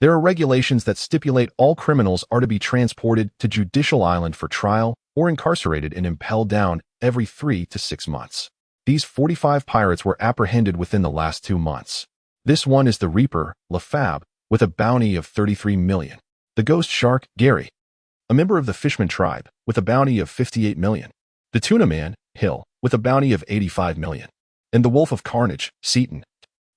There are regulations that stipulate all criminals are to be transported to Judicial Island for trial or incarcerated and impelled down every 3 to 6 months. These 45 pirates were apprehended within the last 2 months. This one is the Reaper, LaFab, with a bounty of 33 million. The Ghost Shark, Gary, a member of the Fishman tribe, with a bounty of 58 million. The Tuna Man, Hill, with a bounty of 85 million. And the Wolf of Carnage, Seaton,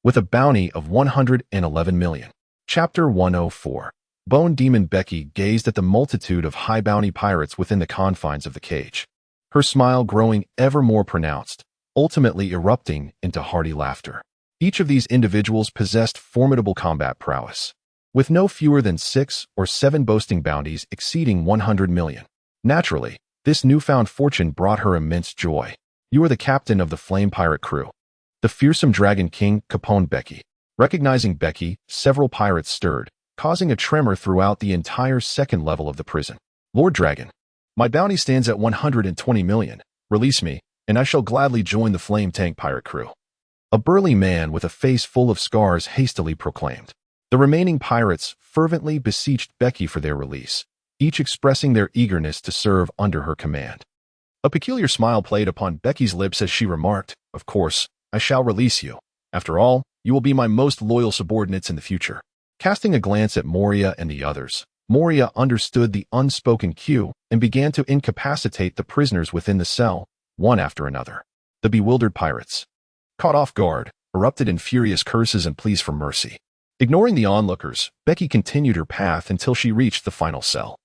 with a bounty of 111 million. Chapter 104. Bone Demon Becky gazed at the multitude of high-bounty pirates within the confines of the cage, her smile growing ever more pronounced, ultimately erupting into hearty laughter. Each of these individuals possessed formidable combat prowess, with no fewer than 6 or 7 boasting bounties exceeding 100 million. Naturally, this newfound fortune brought her immense joy. You are the captain of the Flame Pirate crew, the fearsome Dragon King, Capone Bege. Recognizing Becky, several pirates stirred, causing a tremor throughout the entire second level of the prison. Lord Dragon, my bounty stands at 120 million. Release me, and I shall gladly join the Flame Tank Pirate crew. A burly man with a face full of scars hastily proclaimed. The remaining pirates fervently beseeched Becky for their release, each expressing their eagerness to serve under her command. A peculiar smile played upon Becky's lips as she remarked, "Of course, I shall release you. After all, you will be my most loyal subordinates in the future." Casting a glance at Moria and the others, Moria understood the unspoken cue and began to incapacitate the prisoners within the cell, one after another. The bewildered pirates, caught off guard, erupted in furious curses and pleas for mercy. Ignoring the onlookers, Becky continued her path until she reached the final cell.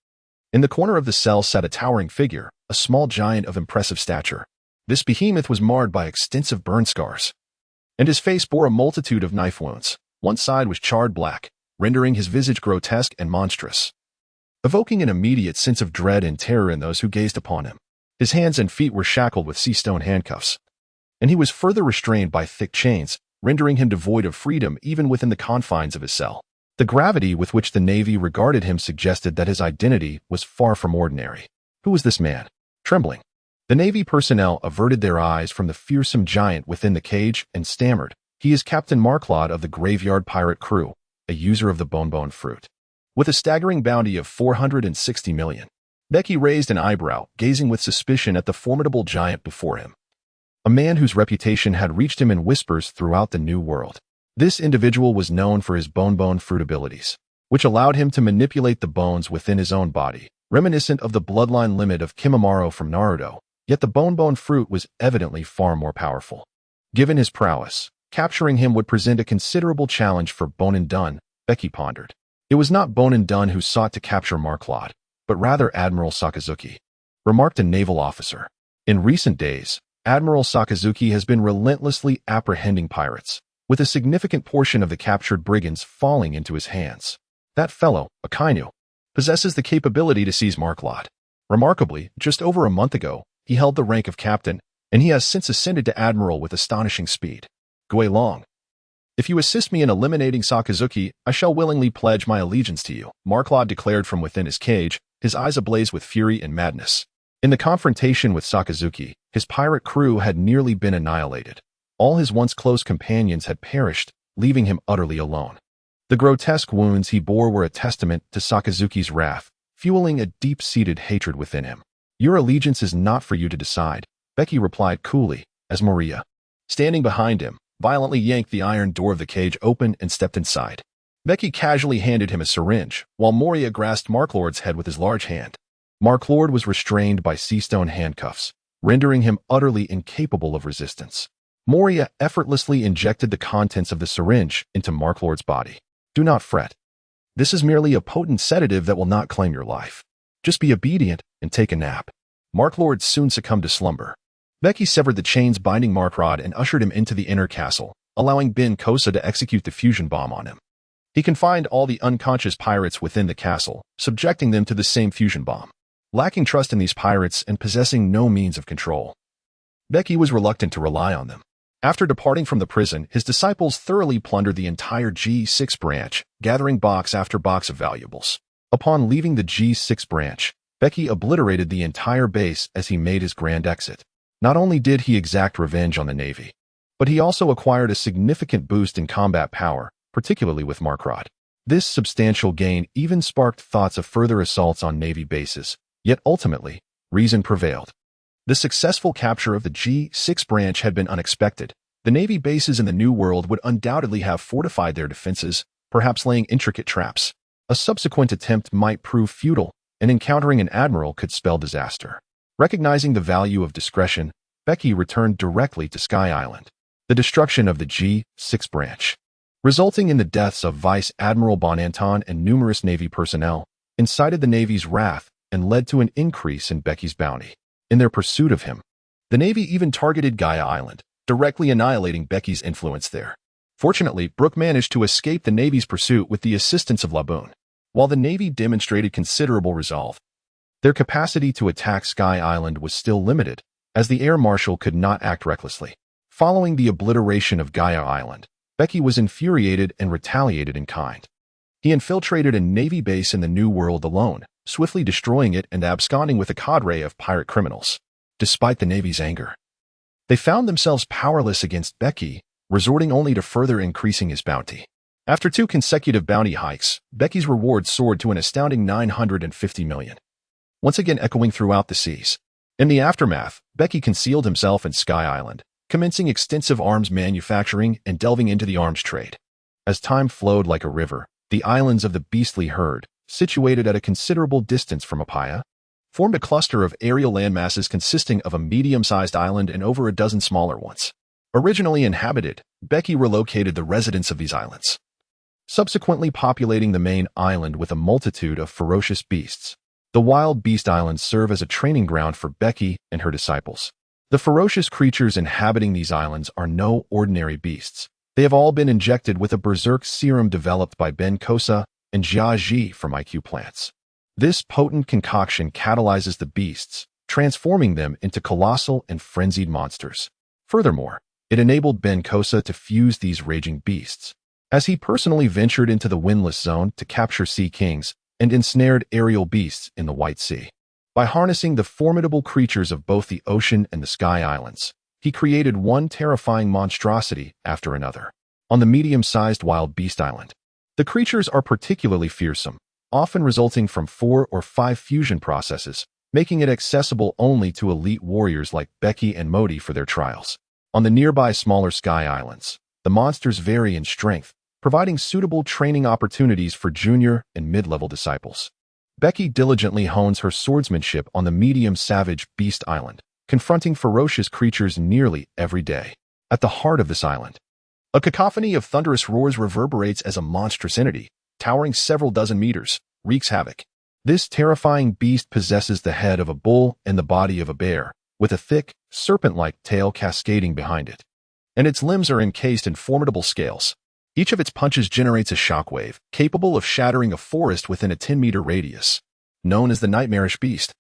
In the corner of the cell sat a towering figure, a small giant of impressive stature. This behemoth was marred by extensive burn scars, and his face bore a multitude of knife wounds. One side was charred black, rendering his visage grotesque and monstrous, evoking an immediate sense of dread and terror in those who gazed upon him. His hands and feet were shackled with sea-stone handcuffs, and he was further restrained by thick chains, rendering him devoid of freedom even within the confines of his cell. The gravity with which the Navy regarded him suggested that his identity was far from ordinary. Who was this man? Trembling, the Navy personnel averted their eyes from the fearsome giant within the cage and stammered, "He is Captain Marklod of the Graveyard Pirate crew, a user of the Bonbon fruit, with a staggering bounty of 460 million. Becky raised an eyebrow, gazing with suspicion at the formidable giant before him, a man whose reputation had reached him in whispers throughout the New World. This individual was known for his Bonbon fruit abilities, which allowed him to manipulate the bones within his own body, reminiscent of the bloodline limit of Kimimaro from Naruto. Yet the Bonbon fruit was evidently far more powerful. Given his prowess, capturing him would present a considerable challenge for Bonin Dunn, Becky pondered. It was not Bonin Dunn who sought to capture Marklod, but rather Admiral Sakazuki, remarked a naval officer. In recent days, Admiral Sakazuki has been relentlessly apprehending pirates, with a significant portion of the captured brigands falling into his hands. That fellow, Akainu, possesses the capability to seize Marklod. Remarkably, just over a month ago, he held the rank of captain, and he has since ascended to admiral with astonishing speed. Gui Long, if you assist me in eliminating Sakazuki, I shall willingly pledge my allegiance to you, Marklod declared from within his cage, his eyes ablaze with fury and madness. In the confrontation with Sakazuki, his pirate crew had nearly been annihilated. All his once close companions had perished, leaving him utterly alone. The grotesque wounds he bore were a testament to Sakazuki's wrath, fueling a deep-seated hatred within him. Your allegiance is not for you to decide, Becky replied coolly, as Moria, standing behind him, violently yanked the iron door of the cage open and stepped inside. Becky casually handed him a syringe, while Moria grasped Marklord's head with his large hand. Marklord was restrained by sea-stone handcuffs, rendering him utterly incapable of resistance. Moria effortlessly injected the contents of the syringe into Marklord's body. Do not fret. This is merely a potent sedative that will not claim your life. Just be obedient and take a nap. Marklord soon succumbed to slumber. Becky severed the chains binding Marklord and ushered him into the inner castle, allowing Ben Kosa to execute the fusion bomb on him. He confined all the unconscious pirates within the castle, subjecting them to the same fusion bomb. Lacking trust in these pirates and possessing no means of control, Becky was reluctant to rely on them. After departing from the prison, his disciples thoroughly plundered the entire G6 branch, gathering box after box of valuables. Upon leaving the G6 branch, Becky obliterated the entire base as he made his grand exit. Not only did he exact revenge on the Navy, but he also acquired a significant boost in combat power, particularly with Marklod. This substantial gain even sparked thoughts of further assaults on Navy bases, yet ultimately, reason prevailed. The successful capture of the G6 branch had been unexpected. The Navy bases in the New World would undoubtedly have fortified their defenses, perhaps laying intricate traps. A subsequent attempt might prove futile, and encountering an admiral could spell disaster. Recognizing the value of discretion, Bege returned directly to Sky Island. The destruction of the G6 branch, resulting in the deaths of Vice Admiral Bonanton and numerous Navy personnel, incited the Navy's wrath and led to an increase in Bege's bounty. In their pursuit of him, the Navy even targeted Gaia Island, directly annihilating Bege's influence there. Fortunately, Brooke managed to escape the Navy's pursuit with the assistance of Laboon. While the Navy demonstrated considerable resolve, their capacity to attack Sky Island was still limited, as the Air Marshal could not act recklessly. Following the obliteration of Gaia Island, Bege was infuriated and retaliated in kind. He infiltrated a Navy base in the New World alone, swiftly destroying it and absconding with a cadre of pirate criminals. Despite the Navy's anger, they found themselves powerless against Bege, resorting only to further increasing his bounty. After 2 consecutive bounty hikes, Bege's reward soared to an astounding $950 million, once again echoing throughout the seas. In the aftermath, Bege concealed himself in Sky Island, commencing extensive arms manufacturing and delving into the arms trade. As time flowed like a river, the islands of the Beastly Herd, situated at a considerable distance from Apaya, formed a cluster of aerial landmasses consisting of a medium-sized island and over a dozen smaller ones. Originally inhabited, Bege relocated the residents of these islands, subsequently populating the main island with a multitude of ferocious beasts. The Wild Beast Islands serve as a training ground for Bege and her disciples. The ferocious creatures inhabiting these islands are no ordinary beasts. They have all been injected with a berserk serum developed by Ben Kosa and Jia Ji from IQ plants. This potent concoction catalyzes the beasts, transforming them into colossal and frenzied monsters. Furthermore, it enabled Ben Kosa to fuse these raging beasts, as he personally ventured into the windless zone to capture sea kings and ensnared aerial beasts in the White Sea. By harnessing the formidable creatures of both the ocean and the Sky Islands, he created one terrifying monstrosity after another. On the medium-sized Wild Beast Island, the creatures are particularly fearsome, often resulting from 4 or 5 fusion processes, making it accessible only to elite warriors like Bege and Modi for their trials. On the nearby smaller Sky Islands, the monsters vary in strength, providing suitable training opportunities for junior and mid-level disciples. Bege diligently hones her swordsmanship on the medium savage Beast Island, confronting ferocious creatures nearly every day. At the heart of this island, a cacophony of thunderous roars reverberates as a monstrous entity, towering several dozen meters, wreaks havoc. This terrifying beast possesses the head of a bull and the body of a bear, with a thick, serpent-like tail cascading behind it. And its limbs are encased in formidable scales. Each of its punches generates a shockwave, capable of shattering a forest within a 10-meter radius. Known as the nightmarish beast,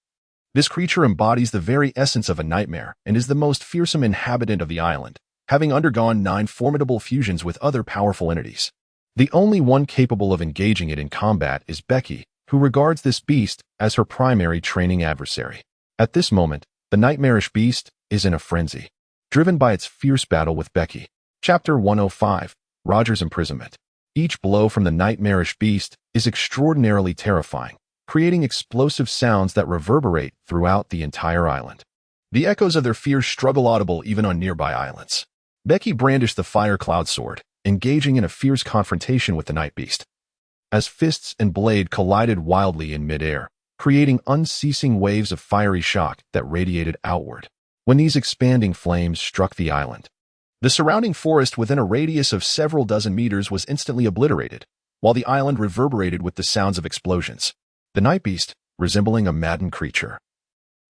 this creature embodies the very essence of a nightmare and is the most fearsome inhabitant of the island, having undergone 9 formidable fusions with other powerful entities. The only one capable of engaging it in combat is Bege, who regards this beast as her primary training adversary. At this moment, the nightmarish beast is in a frenzy, driven by its fierce battle with Bege. Chapter 105. Roger's imprisonment. Each blow from the nightmarish beast is extraordinarily terrifying, creating explosive sounds that reverberate throughout the entire island. The echoes of their fears struggle audible even on nearby islands. Bege brandished the fire cloud sword, engaging in a fierce confrontation with the night beast, as fists and blade collided wildly in midair, creating unceasing waves of fiery shock that radiated outward. When these expanding flames struck the island, the surrounding forest within a radius of several dozen meters was instantly obliterated, while the island reverberated with the sounds of explosions. The night beast, resembling a maddened creature,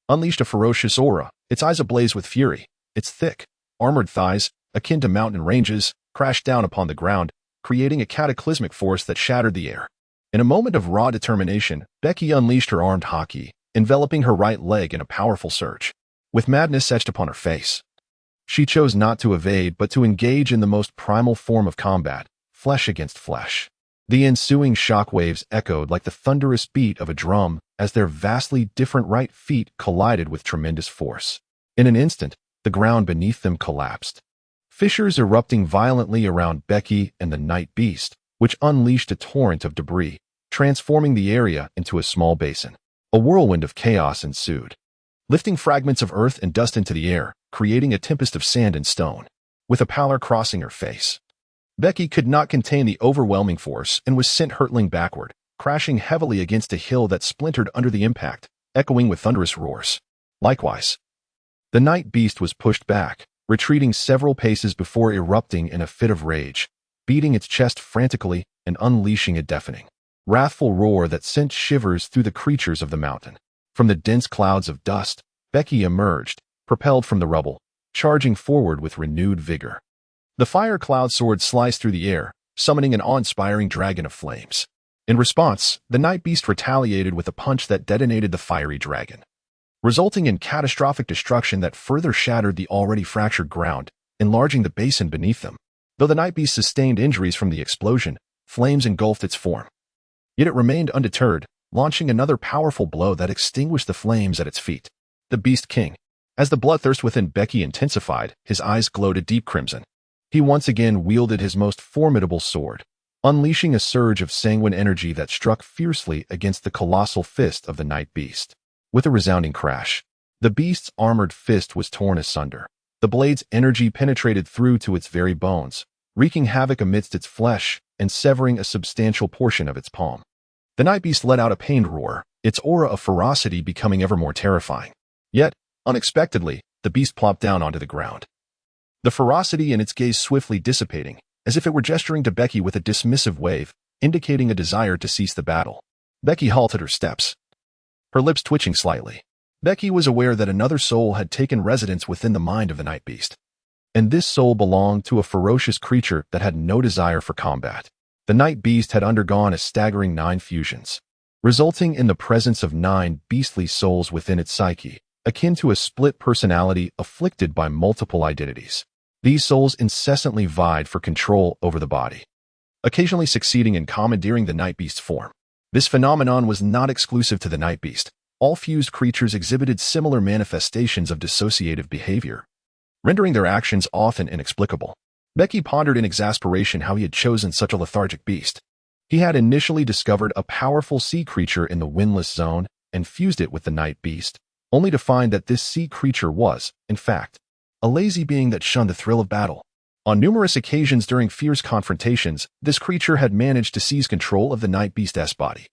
unleashed a ferocious aura, its eyes ablaze with fury. Its thick, armored thighs, akin to mountain ranges, crashed down upon the ground, creating a cataclysmic force that shattered the air. In a moment of raw determination, Bege unleashed her armed haki, enveloping her right leg in a powerful surge. With madness etched upon her face, she chose not to evade but to engage in the most primal form of combat, flesh against flesh. The ensuing shockwaves echoed like the thunderous beat of a drum as their vastly different right feet collided with tremendous force. In an instant, the ground beneath them collapsed, fissures erupting violently around Bege and the night beast, which unleashed a torrent of debris, transforming the area into a small basin. A whirlwind of chaos ensued, lifting fragments of earth and dust into the air, creating a tempest of sand and stone. With a pallor crossing her face, Becky could not contain the overwhelming force and was sent hurtling backward, crashing heavily against a hill that splintered under the impact, echoing with thunderous roars. Likewise, the night beast was pushed back, retreating several paces before erupting in a fit of rage, beating its chest frantically and unleashing a deafening, wrathful roar that sent shivers through the creatures of the mountain. From the dense clouds of dust, Becky emerged, propelled from the rubble, charging forward with renewed vigor. The fire cloud sword sliced through the air, summoning an awe-inspiring dragon of flames. In response, the night beast retaliated with a punch that detonated the fiery dragon, resulting in catastrophic destruction that further shattered the already fractured ground, enlarging the basin beneath them. Though the night beast sustained injuries from the explosion, flames engulfed its form. Yet it remained undeterred, launching another powerful blow that extinguished the flames at its feet. The Beast King. As the bloodthirst within Becky intensified, his eyes glowed a deep crimson. He once again wielded his most formidable sword, unleashing a surge of sanguine energy that struck fiercely against the colossal fist of the night beast. With a resounding crash, the beast's armored fist was torn asunder. The blade's energy penetrated through to its very bones, wreaking havoc amidst its flesh and severing a substantial portion of its palm. The night beast let out a pained roar, its aura of ferocity becoming ever more terrifying. Yet, unexpectedly, the beast plopped down onto the ground, the ferocity in its gaze swiftly dissipating, as if it were gesturing to Becky with a dismissive wave, indicating a desire to cease the battle. Becky halted her steps, her lips twitching slightly. Becky was aware that another soul had taken residence within the mind of the night beast, and this soul belonged to a ferocious creature that had no desire for combat. The night beast had undergone a staggering 9 fusions, resulting in the presence of 9 beastly souls within its psyche, akin to a split personality afflicted by multiple identities. These souls incessantly vied for control over the body, occasionally succeeding in commandeering the night beast's form. This phenomenon was not exclusive to the night beast. All fused creatures exhibited similar manifestations of dissociative behavior, rendering their actions often inexplicable. Becky pondered in exasperation how he had chosen such a lethargic beast. He had initially discovered a powerful sea creature in the windless zone and fused it with the night beast, only to find that this sea creature was, in fact, a lazy being that shunned the thrill of battle. On numerous occasions during fierce confrontations, this creature had managed to seize control of the night beast's body.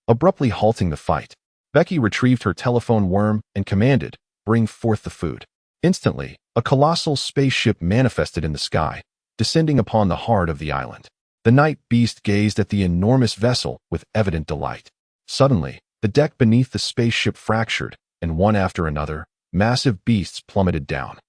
Abruptly halting the fight, Becky retrieved her telephone worm and commanded, "Bring forth the food." Instantly, a colossal spaceship manifested in the sky, descending upon the heart of the island. The night beast gazed at the enormous vessel with evident delight. Suddenly, the deck beneath the spaceship fractured, and one after another, massive beasts plummeted down.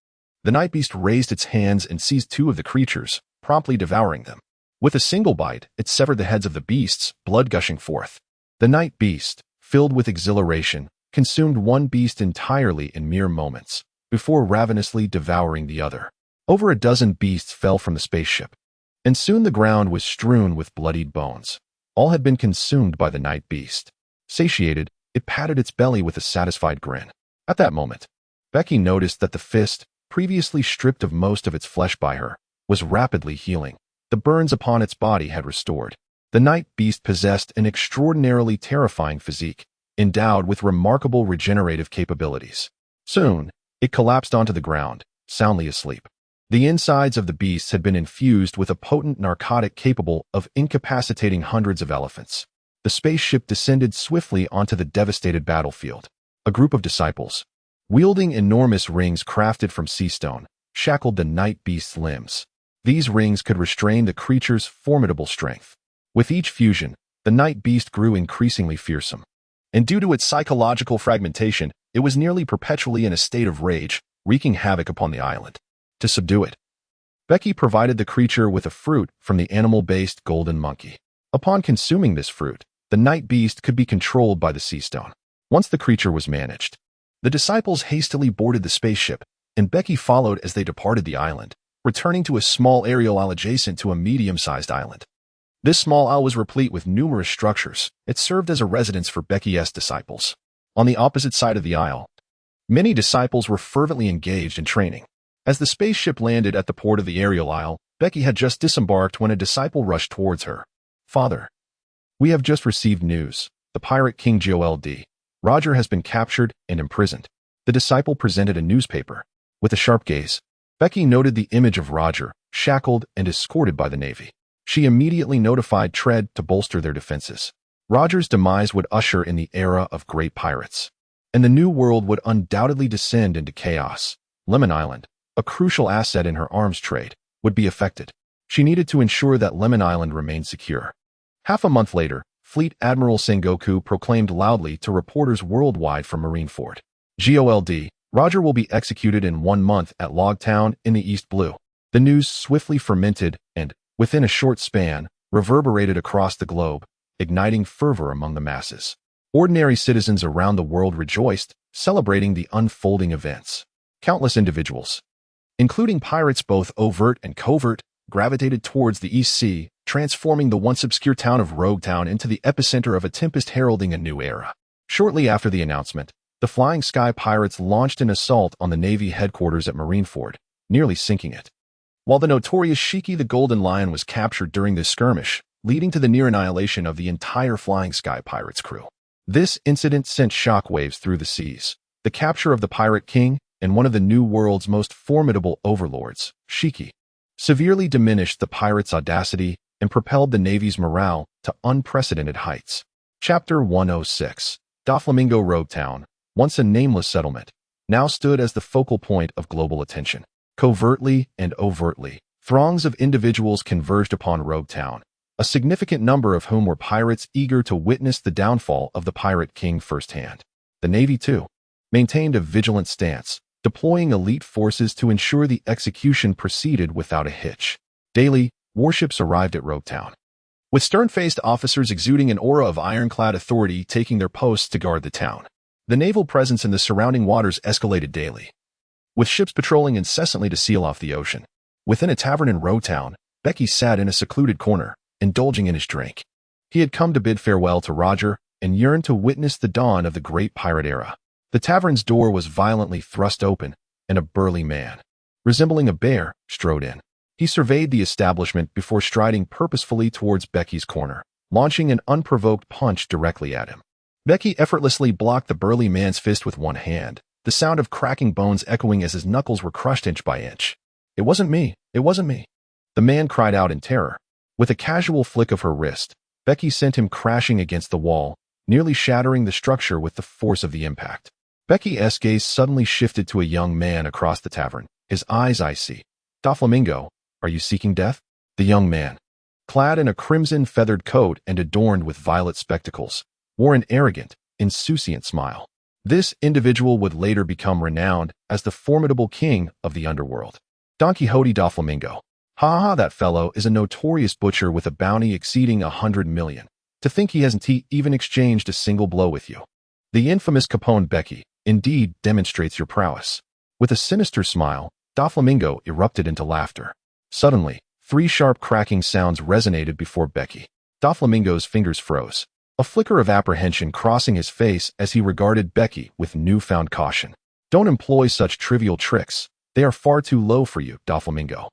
The night beast raised its hands and seized 2 of the creatures, promptly devouring them. With a single bite, it severed the heads of the beasts, blood gushing forth. The night beast, filled with exhilaration, consumed one beast entirely in mere moments, before ravenously devouring the other. Over a dozen beasts fell from the spaceship, and soon the ground was strewn with bloodied bones. All had been consumed by the night beast. Satiated, it patted its belly with a satisfied grin. At that moment, Becky noticed that the fist, previously stripped of most of its flesh by her, was rapidly healing. The burns upon its body had restored. The night beast possessed an extraordinarily terrifying physique, endowed with remarkable regenerative capabilities. Soon, it collapsed onto the ground, soundly asleep. The insides of the beasts had been infused with a potent narcotic capable of incapacitating hundreds of elephants. The spaceship descended swiftly onto the devastated battlefield. A group of disciples, wielding enormous rings crafted from sea stone, shackled the night beast's limbs. These rings could restrain the creature's formidable strength. With each fusion, the night beast grew increasingly fearsome. And due to its psychological fragmentation, it was nearly perpetually in a state of rage, wreaking havoc upon the island. To subdue it, Becky provided the creature with a fruit from the animal-based golden monkey. Upon consuming this fruit, the night beast could be controlled by the sea stone. Once the creature was managed, the disciples hastily boarded the spaceship, and Becky followed as they departed the island, returning to a small aerial isle adjacent to a medium-sized island. This small isle was replete with numerous structures. It served as a residence for Becky's disciples. On the opposite side of the isle, many disciples were fervently engaged in training. As the spaceship landed at the port of the aerial isle, Becky had just disembarked when a disciple rushed towards her. "Father, we have just received news. The pirate king Gold. Roger has been captured and imprisoned." The disciple presented a newspaper. With a sharp gaze, Becky noted the image of Roger, shackled and escorted by the Navy. She immediately notified Tread to bolster their defenses. Roger's demise would usher in the era of great pirates, and the new world would undoubtedly descend into chaos. Lemon Island, a crucial asset in her arms trade, would be affected. She needed to ensure that Lemon Island remained secure. Half a month later, Fleet Admiral Sengoku proclaimed loudly to reporters worldwide from Marineford, "Gold. Roger will be executed in 1 month at Logtown in the East Blue." The news swiftly fermented and, within a short span, reverberated across the globe, igniting fervor among the masses. Ordinary citizens around the world rejoiced, celebrating the unfolding events. Countless individuals, including pirates both overt and covert, gravitated towards the East Sea, transforming the once obscure town of Roguetown into the epicenter of a tempest heralding a new era. Shortly after the announcement, the Flying Sky Pirates launched an assault on the Navy headquarters at Marineford, nearly sinking it. While the notorious Shiki the Golden Lion was captured during this skirmish, leading to the near annihilation of the entire Flying Sky Pirates crew. This incident sent shockwaves through the seas. The capture of the Pirate King and one of the New World's most formidable overlords, Shiki, severely diminished the pirates' audacity and propelled the Navy's morale to unprecedented heights. Chapter 106. Doflamingo Roguetown, once a nameless settlement, now stood as the focal point of global attention. Covertly and overtly, throngs of individuals converged upon Roguetown, a significant number of whom were pirates eager to witness the downfall of the Pirate King firsthand. The Navy, too, maintained a vigilant stance, deploying elite forces to ensure the execution proceeded without a hitch. Daily, warships arrived at Roguetown, with stern-faced officers exuding an aura of ironclad authority taking their posts to guard the town. The naval presence in the surrounding waters escalated daily, with ships patrolling incessantly to seal off the ocean. Within a tavern in Roguetown, Becky sat in a secluded corner, indulging in his drink. He had come to bid farewell to Roger and yearned to witness the dawn of the great pirate era. The tavern's door was violently thrust open, and a burly man, resembling a bear, strode in. He surveyed the establishment before striding purposefully towards Becky's corner, launching an unprovoked punch directly at him. Becky effortlessly blocked the burly man's fist with one hand, the sound of cracking bones echoing as his knuckles were crushed inch by inch. "It wasn't me. It wasn't me," the man cried out in terror. With a casual flick of her wrist, Becky sent him crashing against the wall, nearly shattering the structure with the force of the impact. Becky's gaze suddenly shifted to a young man across the tavern, his eyes icy. "Doflamingo, are you seeking death?" The young man, clad in a crimson feathered coat and adorned with violet spectacles, wore an arrogant, insouciant smile. This individual would later become renowned as the formidable king of the underworld. Don Quixote Doflamingo. "Ha ha, that fellow is a notorious butcher with a bounty exceeding 100 million. To think he hasn't even exchanged a single blow with you. The infamous Capone Bege indeed demonstrates your prowess." With a sinister smile, Doflamingo erupted into laughter. Suddenly, 3 sharp cracking sounds resonated before Becky. Doflamingo's fingers froze, a flicker of apprehension crossing his face as he regarded Becky with newfound caution. "Don't employ such trivial tricks. They are far too low for you, Doflamingo."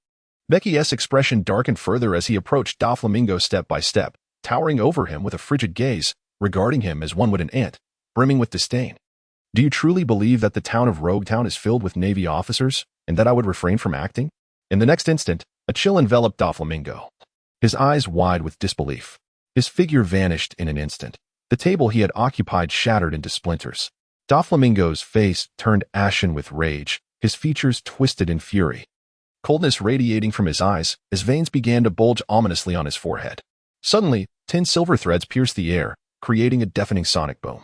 Becky's expression darkened further as he approached Doflamingo step by step, towering over him with a frigid gaze, regarding him as one would an ant, brimming with disdain. "Do you truly believe that the town of Roguetown is filled with Navy officers, and that I would refrain from acting?" In the next instant, a chill enveloped Doflamingo, his eyes wide with disbelief. His figure vanished in an instant. The table he had occupied shattered into splinters. Doflamingo's face turned ashen with rage, his features twisted in fury, coldness radiating from his eyes as veins began to bulge ominously on his forehead. Suddenly, 10 silver threads pierced the air, creating a deafening sonic boom.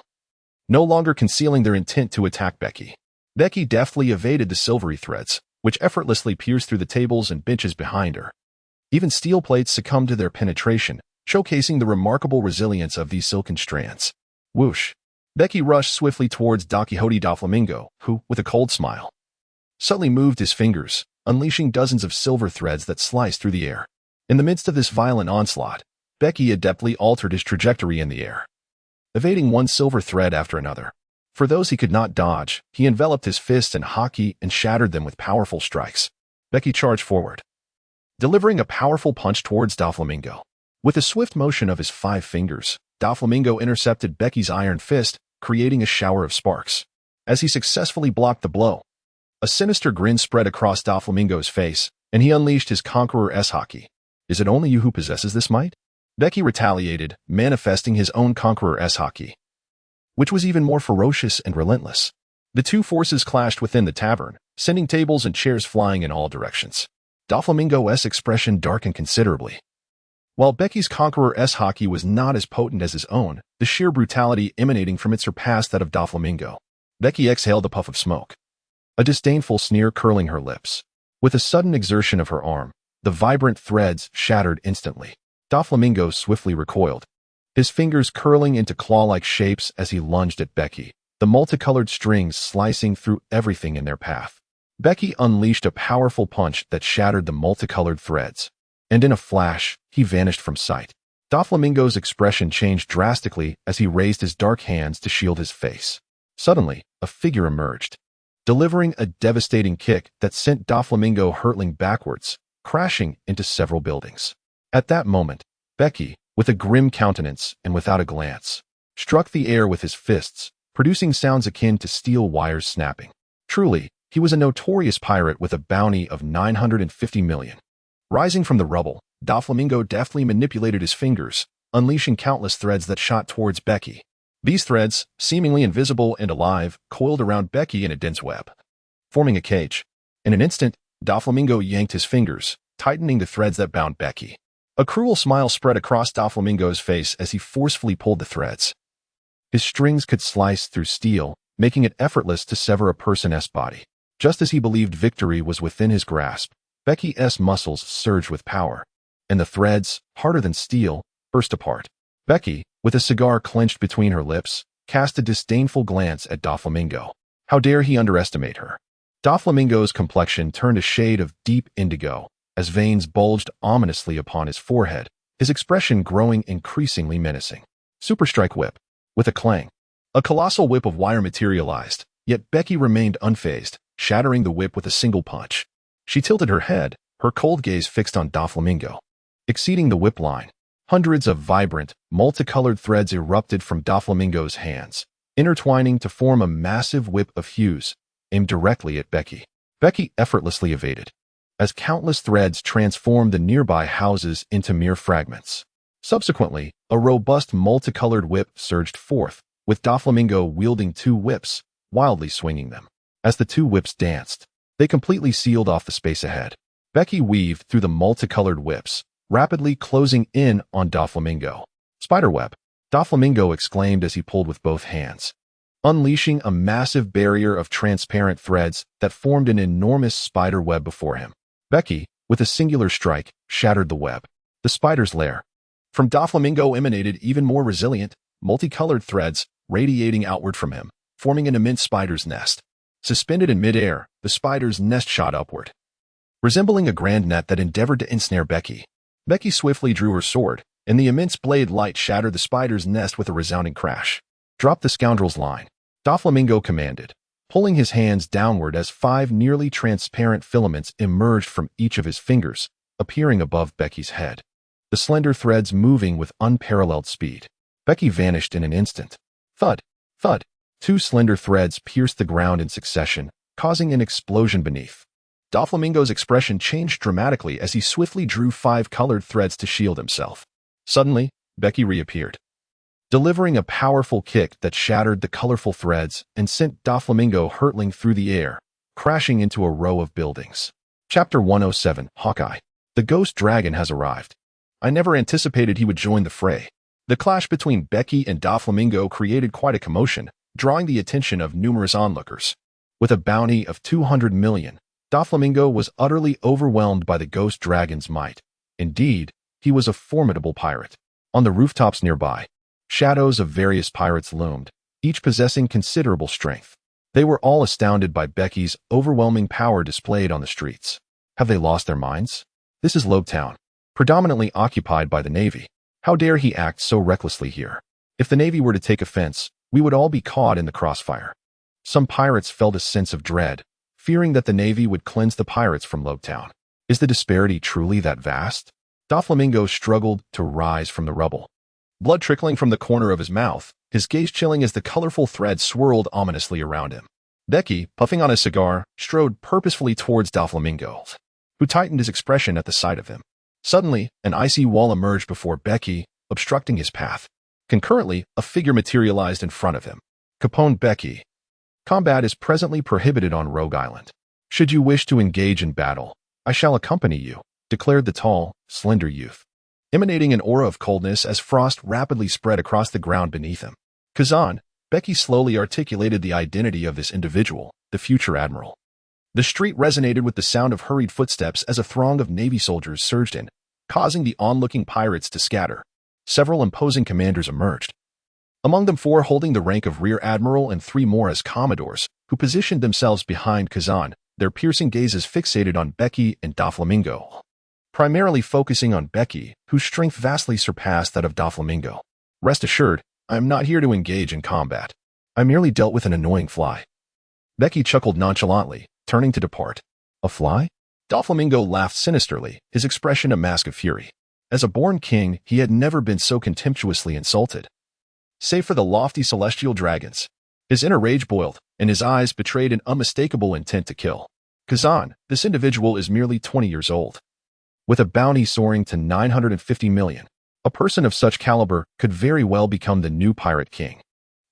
No longer concealing their intent to attack Becky, Becky deftly evaded the silvery threads, which effortlessly pierced through the tables and benches behind her. Even steel plates succumbed to their penetration, showcasing the remarkable resilience of these silken strands. Whoosh! Becky rushed swiftly towards Don Quixote Doflamingo, who, with a cold smile, suddenly moved his fingers, unleashing dozens of silver threads that sliced through the air. In the midst of this violent onslaught, Becky adeptly altered his trajectory in the air, evading one silver thread after another. For those he could not dodge, he enveloped his fists in haki and shattered them with powerful strikes. Becky charged forward, delivering a powerful punch towards Doflamingo. With a swift motion of his 5 fingers, Doflamingo intercepted Becky's iron fist, creating a shower of sparks. As he successfully blocked the blow, a sinister grin spread across Doflamingo's face, and he unleashed his Conqueror S-Haki. "Is it only you who possesses this might?" Bege retaliated, manifesting his own Conqueror S-Haki, which was even more ferocious and relentless. The two forces clashed within the tavern, sending tables and chairs flying in all directions. Doflamingo's expression darkened considerably. While Bege's Conqueror S-Haki was not as potent as his own, the sheer brutality emanating from it surpassed that of Doflamingo. Bege exhaled a puff of smoke, a disdainful sneer curling her lips. With a sudden exertion of her arm, the vibrant threads shattered instantly. Doflamingo swiftly recoiled, his fingers curling into claw-like shapes as he lunged at Bege, the multicolored strings slicing through everything in their path. Bege unleashed a powerful punch that shattered the multicolored threads, and in a flash, he vanished from sight. Doflamingo's expression changed drastically as he raised his dark hands to shield his face. Suddenly, a figure emerged, delivering a devastating kick that sent Doflamingo hurtling backwards, crashing into several buildings. At that moment, Bege, with a grim countenance and without a glance, struck the air with his fists, producing sounds akin to steel wires snapping. Truly, he was a notorious pirate with a bounty of 950 million. Rising from the rubble, Doflamingo deftly manipulated his fingers, unleashing countless threads that shot towards Bege. These threads, seemingly invisible and alive, coiled around Bege in a dense web, forming a cage. In an instant, Doflamingo yanked his fingers, tightening the threads that bound Bege. A cruel smile spread across Doflamingo's face as he forcefully pulled the threads. His strings could slice through steel, making it effortless to sever a person's body. Just as he believed victory was within his grasp, Bege's muscles surged with power, and the threads, harder than steel, burst apart. Bege, with a cigar clenched between her lips, cast a disdainful glance at Doflamingo. How dare he underestimate her? Doflamingo's complexion turned a shade of deep indigo, as veins bulged ominously upon his forehead, his expression growing increasingly menacing. Super Strike Whip. With a clang, a colossal whip of wire materialized, yet Bege remained unfazed, shattering the whip with a single punch. She tilted her head, her cold gaze fixed on Doflamingo. Exceeding the whip line, hundreds of vibrant, multicolored threads erupted from Doflamingo's hands, intertwining to form a massive whip of hues, aimed directly at Bege. Bege effortlessly evaded, as countless threads transformed the nearby houses into mere fragments. Subsequently, a robust multicolored whip surged forth, with Doflamingo wielding 2 whips, wildly swinging them. As the 2 whips danced, they completely sealed off the space ahead. Bege weaved through the multicolored whips, rapidly closing in on Doflamingo. "Spiderweb!" Doflamingo exclaimed as he pulled with both hands, unleashing a massive barrier of transparent threads that formed an enormous spider web before him. Bege, with a singular strike, shattered the web. The spider's lair. From Doflamingo emanated even more resilient, multicolored threads radiating outward from him, forming an immense spider's nest. Suspended in midair, the spider's nest shot upward, resembling a grand net that endeavored to ensnare Bege. Bege swiftly drew her sword, and the immense blade light shattered the spider's nest with a resounding crash. "Drop the scoundrel's line," Doflamingo commanded, pulling his hands downward as 5 nearly transparent filaments emerged from each of his fingers, appearing above Bege's head, the slender threads moving with unparalleled speed. Bege vanished in an instant. Thud, thud. 2 slender threads pierced the ground in succession, causing an explosion beneath. Doflamingo's expression changed dramatically as he swiftly drew 5 colored threads to shield himself. Suddenly, Bege reappeared, delivering a powerful kick that shattered the colorful threads and sent Doflamingo hurtling through the air, crashing into a row of buildings. Chapter 107, Hawkeye. The Ghost Dragon has arrived. I never anticipated he would join the fray. The clash between Bege and Doflamingo created quite a commotion, drawing the attention of numerous onlookers. With a bounty of 200 million, Doflamingo was utterly overwhelmed by the Ghost Dragon's might. Indeed, he was a formidable pirate. On the rooftops nearby, shadows of various pirates loomed, each possessing considerable strength. They were all astounded by Bege's overwhelming power displayed on the streets. Have they lost their minds? This is Lobetown, predominantly occupied by the Navy. How dare he act so recklessly here? If the Navy were to take offense, we would all be caught in the crossfire. Some pirates felt a sense of dread, fearing that the Navy would cleanse the pirates from Lobetown. Is the disparity truly that vast? Doflamingo struggled to rise from the rubble. Blood trickling from the corner of his mouth, his gaze chilling as the colorful thread swirled ominously around him. Becky, puffing on a cigar, strode purposefully towards Doflamingo, who tightened his expression at the sight of him. Suddenly, an icy wall emerged before Becky, obstructing his path. Concurrently, a figure materialized in front of him. Caponebeque. Combat is presently prohibited on Rogue Island. Should you wish to engage in battle, I shall accompany you, declared the tall, slender youth, emanating an aura of coldness as frost rapidly spread across the ground beneath him. Becky slowly articulated the identity of this individual, the future admiral. The street resonated with the sound of hurried footsteps as a throng of Navy soldiers surged in, causing the onlooking pirates to scatter. Several imposing commanders emerged. Among them 4 holding the rank of Rear Admiral and 3 more as Commodores, who positioned themselves behind Kazan, their piercing gazes fixated on Becky and Doflamingo, primarily focusing on Becky, whose strength vastly surpassed that of Doflamingo. Rest assured, I am not here to engage in combat. I merely dealt with an annoying fly. Becky chuckled nonchalantly, turning to depart. A fly? Doflamingo laughed sinisterly, his expression a mask of fury. As a born king, he had never been so contemptuously insulted. Save for the lofty celestial dragons. His inner rage boiled, and his eyes betrayed an unmistakable intent to kill. Kazan, this individual is merely 20 years old. With a bounty soaring to 950 million, a person of such caliber could very well become the new pirate king.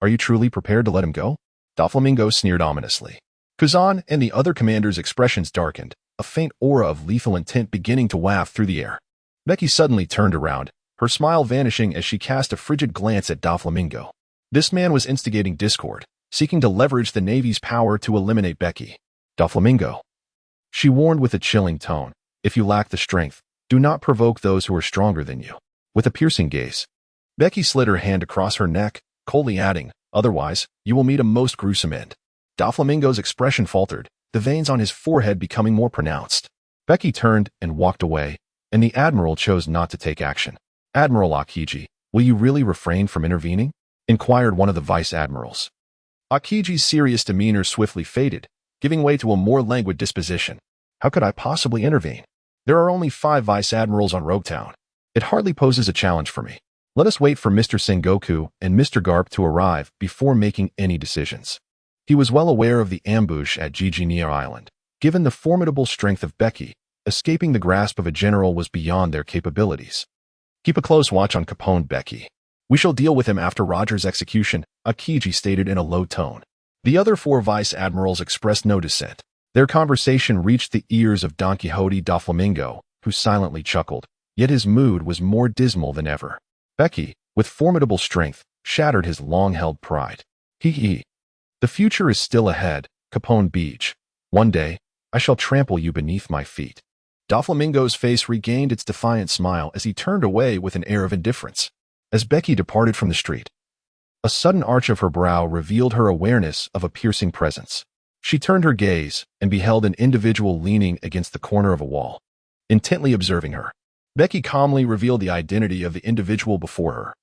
Are you truly prepared to let him go? Doflamingo sneered ominously. Kazan and the other commanders' expressions darkened, a faint aura of lethal intent beginning to waft through the air. Becky suddenly turned around, her smile vanishing as she cast a frigid glance at Doflamingo. This man was instigating discord, seeking to leverage the Navy's power to eliminate Becky. Doflamingo, she warned with a chilling tone, if you lack the strength, do not provoke those who are stronger than you. With a piercing gaze, Becky slid her hand across her neck, coldly adding, otherwise, you will meet a most gruesome end. Doflamingo's expression faltered, the veins on his forehead becoming more pronounced. Becky turned and walked away, and the Admiral chose not to take action. Admiral Akiji, will you really refrain from intervening? Inquired one of the Vice Admirals. Akiji's serious demeanor swiftly faded, giving way to a more languid disposition. How could I possibly intervene? There are only 5 Vice Admirals on Roguetown. It hardly poses a challenge for me. Let us wait for Mr. Sengoku and Mr. Garp to arrive before making any decisions. He was well aware of the ambush at Giginia Island. Given the formidable strength of Becky, escaping the grasp of a general was beyond their capabilities. Keep a close watch on Caponebeque. We shall deal with him after Roger's execution, Akiji stated in a low tone. The other 4 Vice Admirals expressed no dissent. Their conversation reached the ears of Don Quixote Doflamingo, who silently chuckled, yet his mood was more dismal than ever. Becky, with formidable strength, shattered his long-held pride. Hee. The future is still ahead, Capone Bege. One day, I shall trample you beneath my feet. Doflamingo's face regained its defiant smile as he turned away with an air of indifference. As Becky departed from the street, a sudden arch of her brow revealed her awareness of a piercing presence. She turned her gaze and beheld an individual leaning against the corner of a wall, intently observing her. Becky calmly revealed the identity of the individual before her.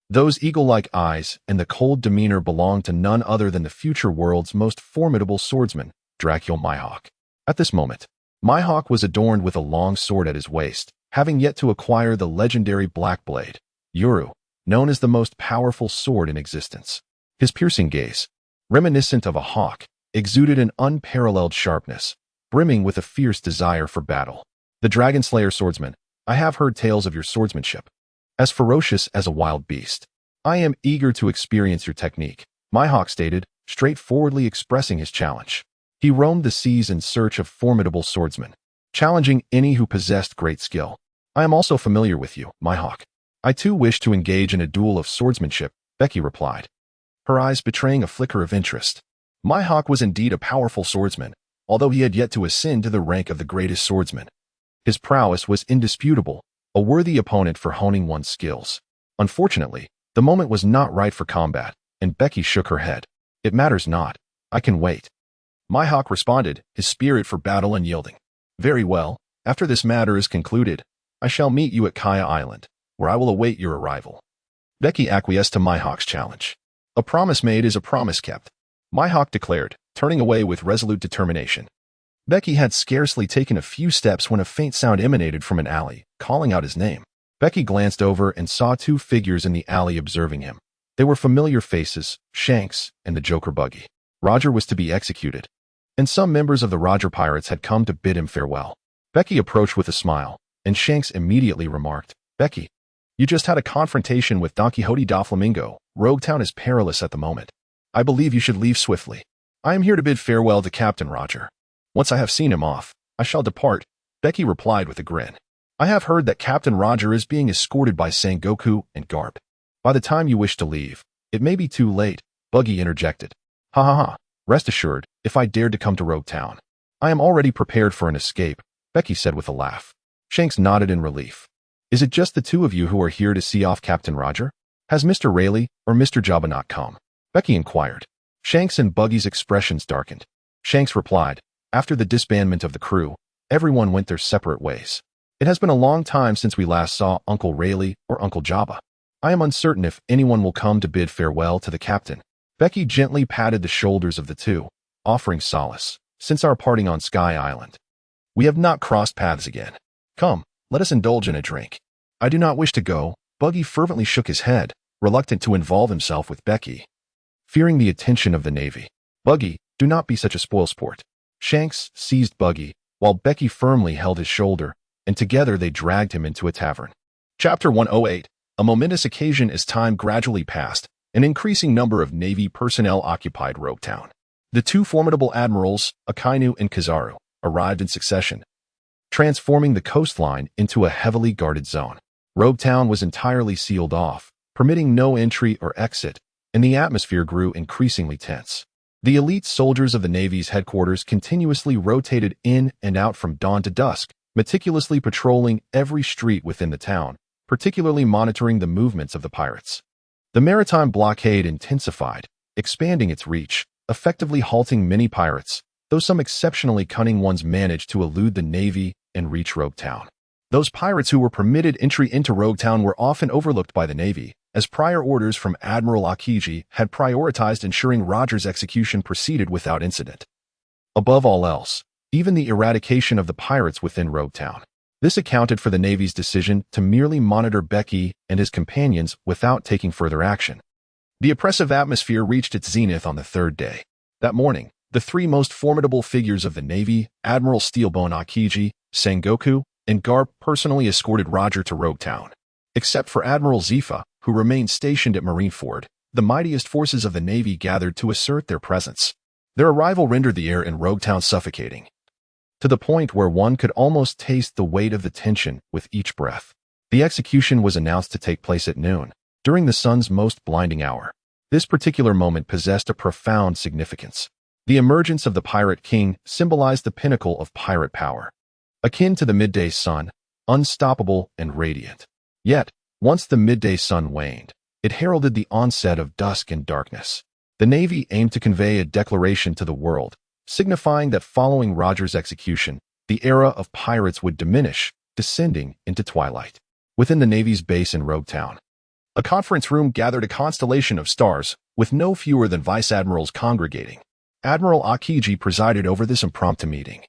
Those eagle-like eyes and the cold demeanor belonged to none other than the future world's most formidable swordsman, Dracula Mihawk. At this moment, Mihawk was adorned with a long sword at his waist, having yet to acquire the legendary Black Blade, Yuru, known as the most powerful sword in existence. His piercing gaze, reminiscent of a hawk, exuded an unparalleled sharpness, brimming with a fierce desire for battle. The Dragon Slayer swordsman, I have heard tales of your swordsmanship. As ferocious as a wild beast. I am eager to experience your technique, Mihawk stated, straightforwardly expressing his challenge. He roamed the seas in search of formidable swordsmen, challenging any who possessed great skill. I am also familiar with you, Mihawk. I too wish to engage in a duel of swordsmanship, Becky replied, her eyes betraying a flicker of interest. Mihawk was indeed a powerful swordsman, although he had yet to ascend to the rank of the greatest swordsman. His prowess was indisputable, a worthy opponent for honing one's skills. Unfortunately, the moment was not right for combat, and Becky shook her head. It matters not. I can wait. Mihawk responded, his spirit for battle unyielding. Very well, after this matter is concluded, I shall meet you at Kaya Island, where I will await your arrival. Becky acquiesced to Mihawk's challenge. A promise made is a promise kept, Mihawk declared, turning away with resolute determination. Becky had scarcely taken a few steps when a faint sound emanated from an alley, calling out his name. Becky glanced over and saw two figures in the alley observing him. They were familiar faces, Shanks and the Joker Buggy. Roger was to be executed, and some members of the Roger Pirates had come to bid him farewell. Becky approached with a smile, and Shanks immediately remarked, "Becky, you just had a confrontation with Don Quixote da Flamingo. Roguetown is perilous at the moment. I believe you should leave swiftly. I am here to bid farewell to Captain Roger. Once I have seen him off, I shall depart," Becky replied with a grin. "I have heard that Captain Roger is being escorted by Sengoku and Garp. By the time you wish to leave, it may be too late," Buggy interjected. "Ha ha ha. Rest assured, if I dared to come to Roguetown, I am already prepared for an escape," Becky said with a laugh. Shanks nodded in relief. "Is it just the two of you who are here to see off Captain Roger? Has Mr. Rayleigh or Mr. Jabba not come?" Becky inquired. Shanks and Buggy's expressions darkened. Shanks replied, "After the disbandment of the crew, everyone went their separate ways. It has been a long time since we last saw Uncle Rayleigh or Uncle Jabba. I am uncertain if anyone will come to bid farewell to the captain." Becky gently patted the shoulders of the two, offering solace. "Since our parting on Sky Island, we have not crossed paths again. Come, let us indulge in a drink." "I do not wish to go." Buggy fervently shook his head, reluctant to involve himself with Becky, fearing the attention of the Navy. "Buggy, do not be such a spoilsport." Shanks seized Buggy, while Becky firmly held his shoulder, and together they dragged him into a tavern. Chapter 108. A momentous occasion. As time gradually passed, an increasing number of Navy personnel occupied Roguetown. The two formidable admirals, Akainu and Kizaru, arrived in succession, transforming the coastline into a heavily guarded zone. Roguetown was entirely sealed off, permitting no entry or exit, and the atmosphere grew increasingly tense. The elite soldiers of the Navy's headquarters continuously rotated in and out from dawn to dusk, meticulously patrolling every street within the town, particularly monitoring the movements of the pirates. The maritime blockade intensified, expanding its reach, effectively halting many pirates, though some exceptionally cunning ones managed to elude the Navy and reach Roguetown. Those pirates who were permitted entry into Roguetown were often overlooked by the Navy, as prior orders from Admiral Akiji had prioritized ensuring Roger's execution proceeded without incident. Above all else, even the eradication of the pirates within Roguetown. This accounted for the Navy's decision to merely monitor Becky and his companions without taking further action. The oppressive atmosphere reached its zenith on the third day. That morning, the three most formidable figures of the Navy, Admiral Steelbone Akiji, Sengoku, and Garp, personally escorted Roger to Roguetown. Except for Admiral Zifa, who remained stationed at Marineford, the mightiest forces of the Navy gathered to assert their presence. Their arrival rendered the air in Roguetown suffocating, to the point where one could almost taste the weight of the tension with each breath. The execution was announced to take place at noon, during the sun's most blinding hour. This particular moment possessed a profound significance. The emergence of the Pirate King symbolized the pinnacle of pirate power, akin to the midday sun, unstoppable and radiant. Yet, once the midday sun waned, it heralded the onset of dusk and darkness. The Navy aimed to convey a declaration to the world, signifying that following Roger's execution, the era of pirates would diminish, descending into twilight. Within the Navy's base in Roguetown, a conference room gathered a constellation of stars, with no fewer than vice admirals congregating. Admiral Akiji presided over this impromptu meeting,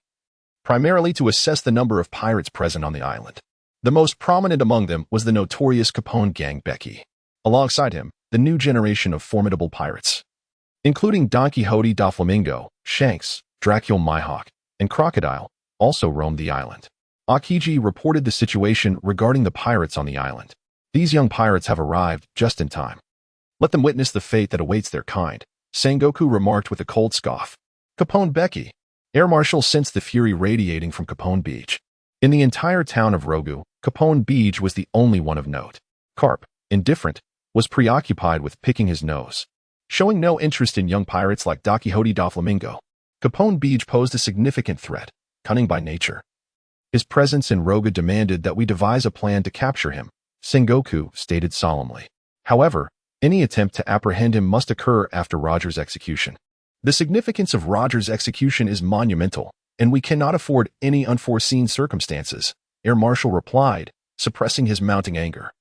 primarily to assess the number of pirates present on the island. The most prominent among them was the notorious Capone Bege. Alongside him, the new generation of formidable pirates, including Don Quixote da Flamingo, Shanks, Dracula Mihawk, and Crocodile, also roamed the island. Akiji reported the situation regarding the pirates on the island. "These young pirates have arrived just in time. Let them witness the fate that awaits their kind," Sengoku remarked with a cold scoff. Caponebeque. Air Marshal sensed the fury radiating from Capone Bege. In the entire town of Rogu, Capone Bege was the only one of note. Carp, indifferent, was preoccupied with picking his nose, showing no interest in young pirates like Don Quixote da Flamingo. Capone Bege posed a significant threat, cunning by nature. His presence in Roga demanded that we devise a plan to capture him, Sengoku stated solemnly. However, any attempt to apprehend him must occur after Roger's execution. The significance of Roger's execution is monumental, and we cannot afford any unforeseen circumstances, Air Marshal replied, suppressing his mounting anger.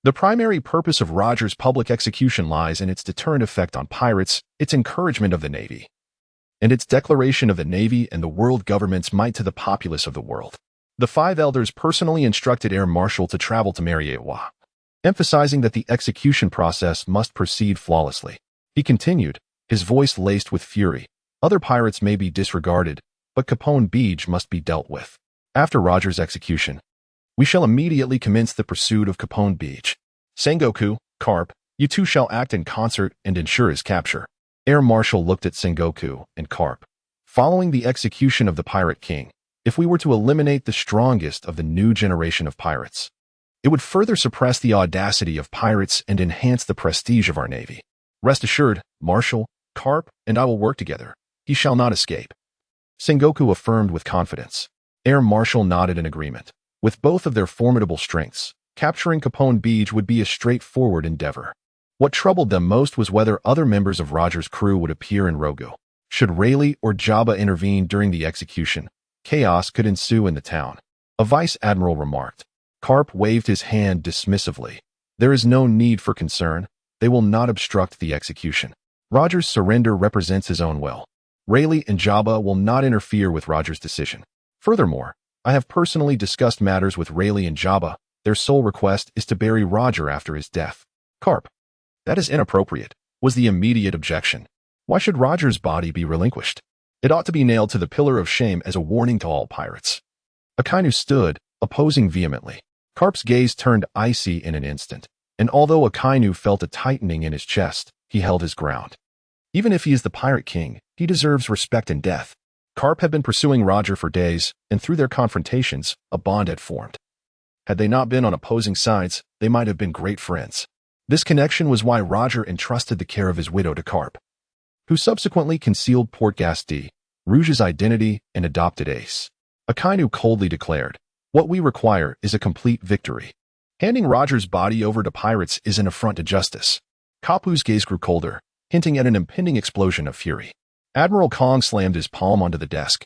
The primary purpose of Roger's public execution lies in its deterrent effect on pirates, its encouragement of the Navy, and its declaration of the Navy and the world government's might to the populace of the world. The five elders personally instructed Air Marshal to travel to Mariewa, emphasizing that the execution process must proceed flawlessly. He continued, his voice laced with fury. Other pirates may be disregarded, but Capone Bege must be dealt with. After Roger's execution, we shall immediately commence the pursuit of Capone Bege. Sengoku, Carp, you two shall act in concert and ensure his capture. Air Marshal looked at Sengoku and Carp. Following the execution of the Pirate King, if we were to eliminate the strongest of the new generation of pirates, it would further suppress the audacity of pirates and enhance the prestige of our navy. Rest assured, Marshal, Carp, and I will work together. He shall not escape. Sengoku affirmed with confidence. Air Marshal nodded in agreement. With both of their formidable strengths, capturing Capone Bege would be a straightforward endeavor. What troubled them most was whether other members of Roger's crew would appear in Rogu. Should Rayleigh or Jabba intervene during the execution, chaos could ensue in the town. A vice admiral remarked. Carp waved his hand dismissively. There is no need for concern. They will not obstruct the execution. Roger's surrender represents his own will. Rayleigh and Jabba will not interfere with Roger's decision. Furthermore, I have personally discussed matters with Rayleigh and Jabba. Their sole request is to bury Roger after his death. Carp. That is inappropriate, was the immediate objection. Why should Roger's body be relinquished? It ought to be nailed to the pillar of shame as a warning to all pirates. Akainu stood, opposing vehemently. Carp's gaze turned icy in an instant, and although Akainu felt a tightening in his chest, he held his ground. Even if he is the Pirate King, he deserves respect and death. Carp had been pursuing Roger for days, and through their confrontations, a bond had formed. Had they not been on opposing sides, they might have been great friends. This connection was why Roger entrusted the care of his widow to Carp, who subsequently concealed Port Gasti, Rouge's identity, and adopted Ace. Akainu coldly declared, what we require is a complete victory. Handing Roger's body over to pirates is an affront to justice. Kapu's gaze grew colder, hinting at an impending explosion of fury. Admiral Kong slammed his palm onto the desk,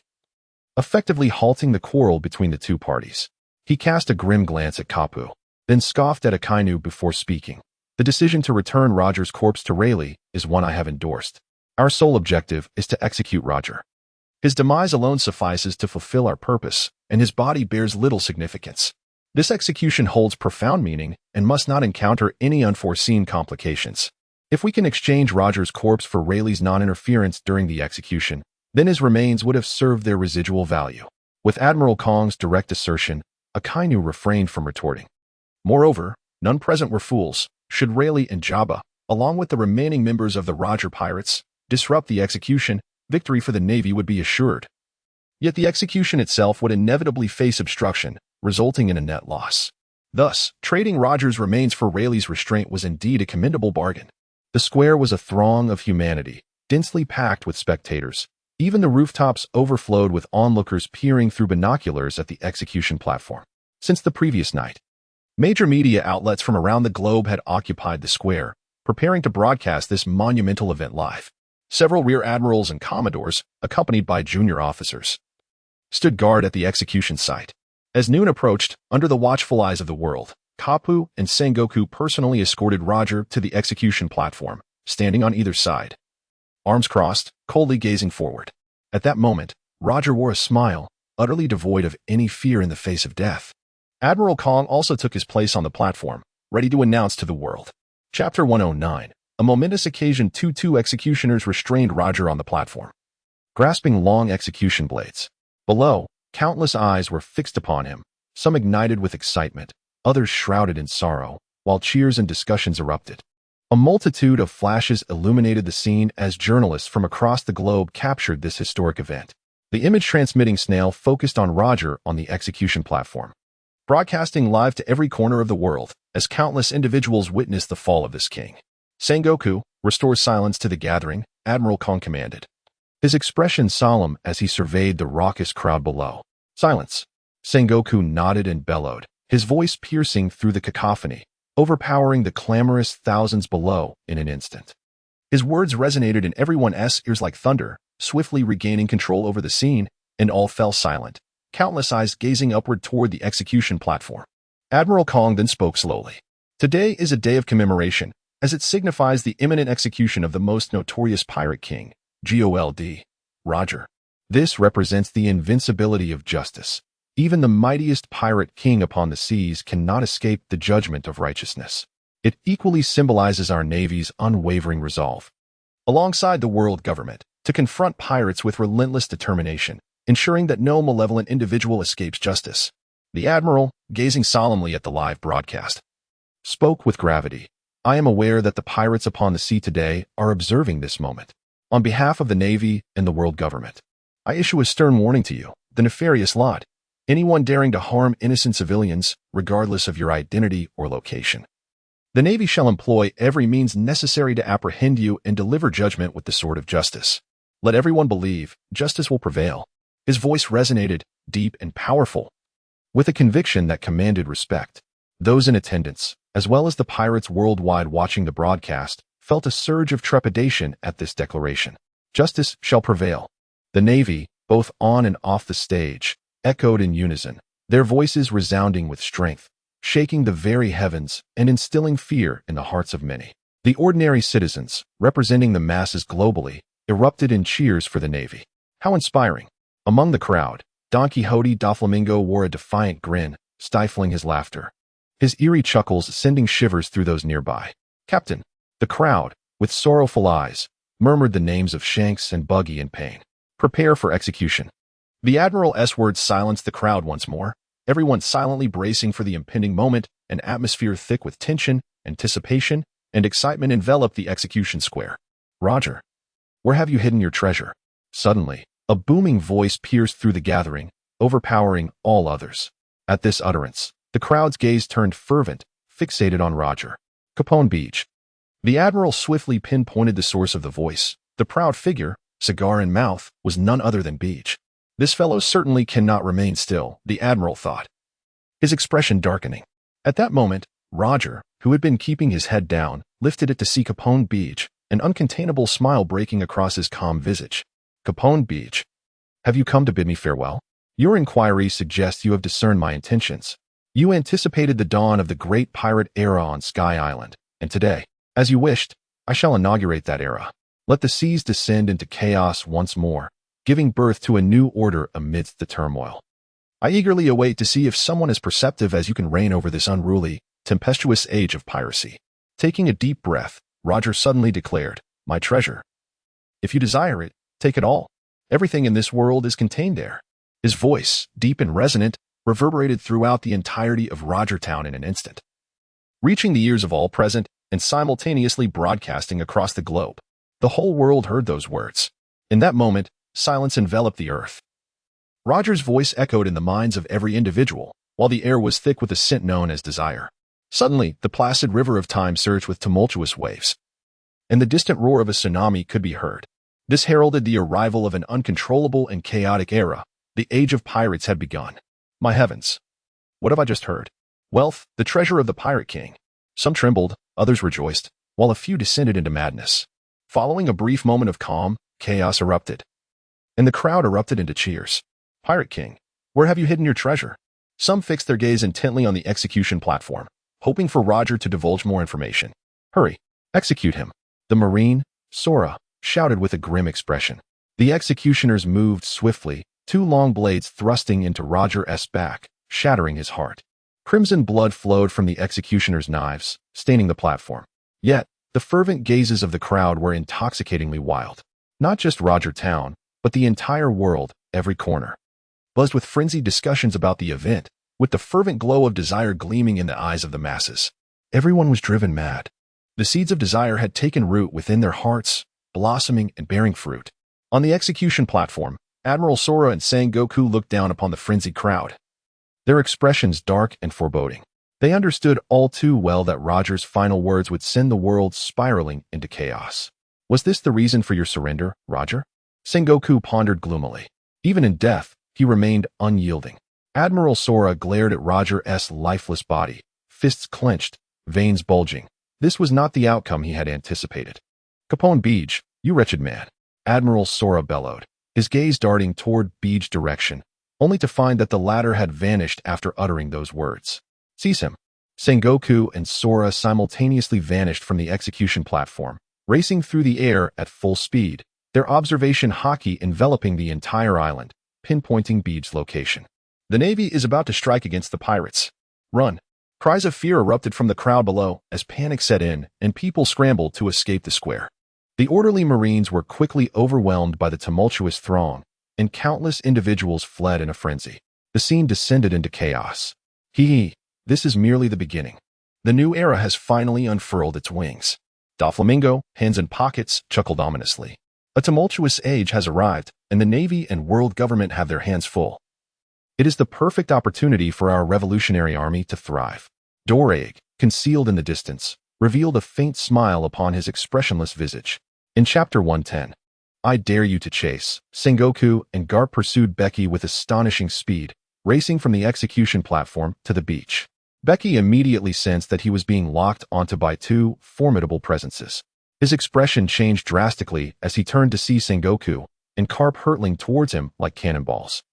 effectively halting the quarrel between the two parties. He cast a grim glance at Kapu, then scoffed at Akainu before speaking. The decision to return Roger's corpse to Rayleigh is one I have endorsed. Our sole objective is to execute Roger. His demise alone suffices to fulfill our purpose, and his body bears little significance. This execution holds profound meaning and must not encounter any unforeseen complications. If we can exchange Roger's corpse for Rayleigh's non-interference during the execution, then his remains would have served their residual value. With Admiral Kong's direct assertion, Akainu refrained from retorting. Moreover, none present were fools. Should Rayleigh and Jabba, along with the remaining members of the Roger Pirates, disrupt the execution, victory for the Navy would be assured. Yet the execution itself would inevitably face obstruction, resulting in a net loss. Thus, trading Roger's remains for Rayleigh's restraint was indeed a commendable bargain. The square was a throng of humanity, densely packed with spectators. Even the rooftops overflowed with onlookers peering through binoculars at the execution platform. Since the previous night, major media outlets from around the globe had occupied the square, preparing to broadcast this monumental event live. Several rear admirals and commodores, accompanied by junior officers, stood guard at the execution site. As noon approached, under the watchful eyes of the world, Kapu and Sengoku personally escorted Roger to the execution platform, standing on either side, arms crossed, coldly gazing forward. At that moment, Roger wore a smile, utterly devoid of any fear in the face of death. Admiral Kong also took his place on the platform, ready to announce to the world. Chapter 109. A momentous occasion. Two executioners restrained Roger on the platform, grasping long execution blades. Below, countless eyes were fixed upon him, some ignited with excitement, others shrouded in sorrow, while cheers and discussions erupted. A multitude of flashes illuminated the scene as journalists from across the globe captured this historic event. The image-transmitting snail focused on Roger on the execution platform, broadcasting live to every corner of the world as countless individuals witnessed the fall of this king. Sengoku, restore silence to the gathering, Admiral Kong commanded, his expression solemn as he surveyed the raucous crowd below. Silence. Sengoku nodded and bellowed, his voice piercing through the cacophony, overpowering the clamorous thousands below in an instant. His words resonated in everyone's ears like thunder, swiftly regaining control over the scene, and all fell silent, countless eyes gazing upward toward the execution platform. Admiral Kong then spoke slowly. Today is a day of commemoration, as it signifies the imminent execution of the most notorious pirate king, Gold, Roger. This represents the invincibility of justice, Even the mightiest pirate king upon the seas cannot escape the judgment of righteousness. It equally symbolizes our Navy's unwavering resolve, alongside the world government, to confront pirates with relentless determination, ensuring that no malevolent individual escapes justice. The Admiral, gazing solemnly at the live broadcast, spoke with gravity. I am aware that the pirates upon the sea today are observing this moment. On behalf of the Navy and the world government, I issue a stern warning to you, the nefarious lot. Anyone daring to harm innocent civilians, regardless of your identity or location. The Navy shall employ every means necessary to apprehend you and deliver judgment with the sword of justice. Let everyone believe justice will prevail. His voice resonated, deep and powerful, with a conviction that commanded respect. Those in attendance, as well as the pirates worldwide watching the broadcast, felt a surge of trepidation at this declaration. Justice shall prevail. The Navy, both on and off the stage, echoed in unison, their voices resounding with strength, shaking the very heavens and instilling fear in the hearts of many. The ordinary citizens, representing the masses globally, erupted in cheers for the Navy. How inspiring! Among the crowd, Don Quixote Doflamingo wore a defiant grin, stifling his laughter, his eerie chuckles sending shivers through those nearby. Captain! The crowd, with sorrowful eyes, murmured the names of Shanks and Buggy in pain. Prepare for execution. The Admiral's words silenced the crowd once more, everyone silently bracing for the impending moment. An atmosphere thick with tension, anticipation, and excitement enveloped the execution square. Roger, where have you hidden your treasure? Suddenly, a booming voice pierced through the gathering, overpowering all others. At this utterance, the crowd's gaze turned fervent, fixated on Roger. Capone Bege. The Admiral swiftly pinpointed the source of the voice. The proud figure, cigar in mouth, was none other than Bege. This fellow certainly cannot remain still, the Admiral thought, his expression darkening. At that moment, Roger, who had been keeping his head down, lifted it to see Capone Bege, an uncontainable smile breaking across his calm visage. Capone Bege, have you come to bid me farewell? Your inquiry suggests you have discerned my intentions. You anticipated the dawn of the great pirate era on Sky Island, and today, as you wished, I shall inaugurate that era. Let the seas descend into chaos once more, giving birth to a new order amidst the turmoil. I eagerly await to see if someone as perceptive as you can reign over this unruly, tempestuous age of piracy. Taking a deep breath, Roger suddenly declared, my treasure. If you desire it, take it all. Everything in this world is contained there. His voice, deep and resonant, reverberated throughout the entirety of Rogertown in an instant, reaching the ears of all present and simultaneously broadcasting across the globe. The whole world heard those words. In that moment, silence enveloped the earth. Roger's voice echoed in the minds of every individual, while the air was thick with a scent known as desire. Suddenly, the placid river of time surged with tumultuous waves, and the distant roar of a tsunami could be heard. This heralded the arrival of an uncontrollable and chaotic era. The age of pirates had begun. My heavens! What have I just heard? Wealth, the treasure of the Pirate King. Some trembled, others rejoiced, while a few descended into madness. Following a brief moment of calm, chaos erupted, and the crowd erupted into cheers. Pirate King, where have you hidden your treasure? Some fixed their gaze intently on the execution platform, hoping for Roger to divulge more information. Hurry, execute him. The Marine, Sora, shouted with a grim expression. The executioners moved swiftly, two long blades thrusting into Roger's back, shattering his heart. Crimson blood flowed from the executioner's knives, staining the platform. Yet, the fervent gazes of the crowd were intoxicatingly wild. Not just Rogertown, but the entire world, every corner, buzzed with frenzied discussions about the event, with the fervent glow of desire gleaming in the eyes of the masses. Everyone was driven mad. The seeds of desire had taken root within their hearts, blossoming and bearing fruit. On the execution platform, Admiral Sora and Sengoku looked down upon the frenzied crowd, their expressions dark and foreboding. They understood all too well that Roger's final words would send the world spiraling into chaos. Was this the reason for your surrender, Roger? Sengoku pondered gloomily. Even in death, he remained unyielding. Admiral Sora glared at Roger's lifeless body, fists clenched, veins bulging. This was not the outcome he had anticipated. Capone Bege, you wretched man, Admiral Sora bellowed, his gaze darting toward Bege's direction, only to find that the latter had vanished after uttering those words. Seize him. Sengoku and Sora simultaneously vanished from the execution platform, racing through the air at full speed, their observation hockey enveloping the entire island, pinpointing Bege's location. The Navy is about to strike against the pirates. Run! Cries of fear erupted from the crowd below as panic set in and people scrambled to escape the square. The orderly Marines were quickly overwhelmed by the tumultuous throng, and countless individuals fled in a frenzy. The scene descended into chaos. This is merely the beginning. The new era has finally unfurled its wings. Doflamingo, hands in pockets, chuckled ominously. A tumultuous age has arrived, and the Navy and world government have their hands full. It is the perfect opportunity for our revolutionary army to thrive. Dorage, concealed in the distance, revealed a faint smile upon his expressionless visage. In Chapter 110, I dare you to chase. Sengoku and Garp pursued Bege with astonishing speed, racing from the execution platform to the beach. Bege immediately sensed that he was being locked onto by two formidable presences. His expression changed drastically as he turned to see Sengoku and Garp hurtling towards him like cannonballs.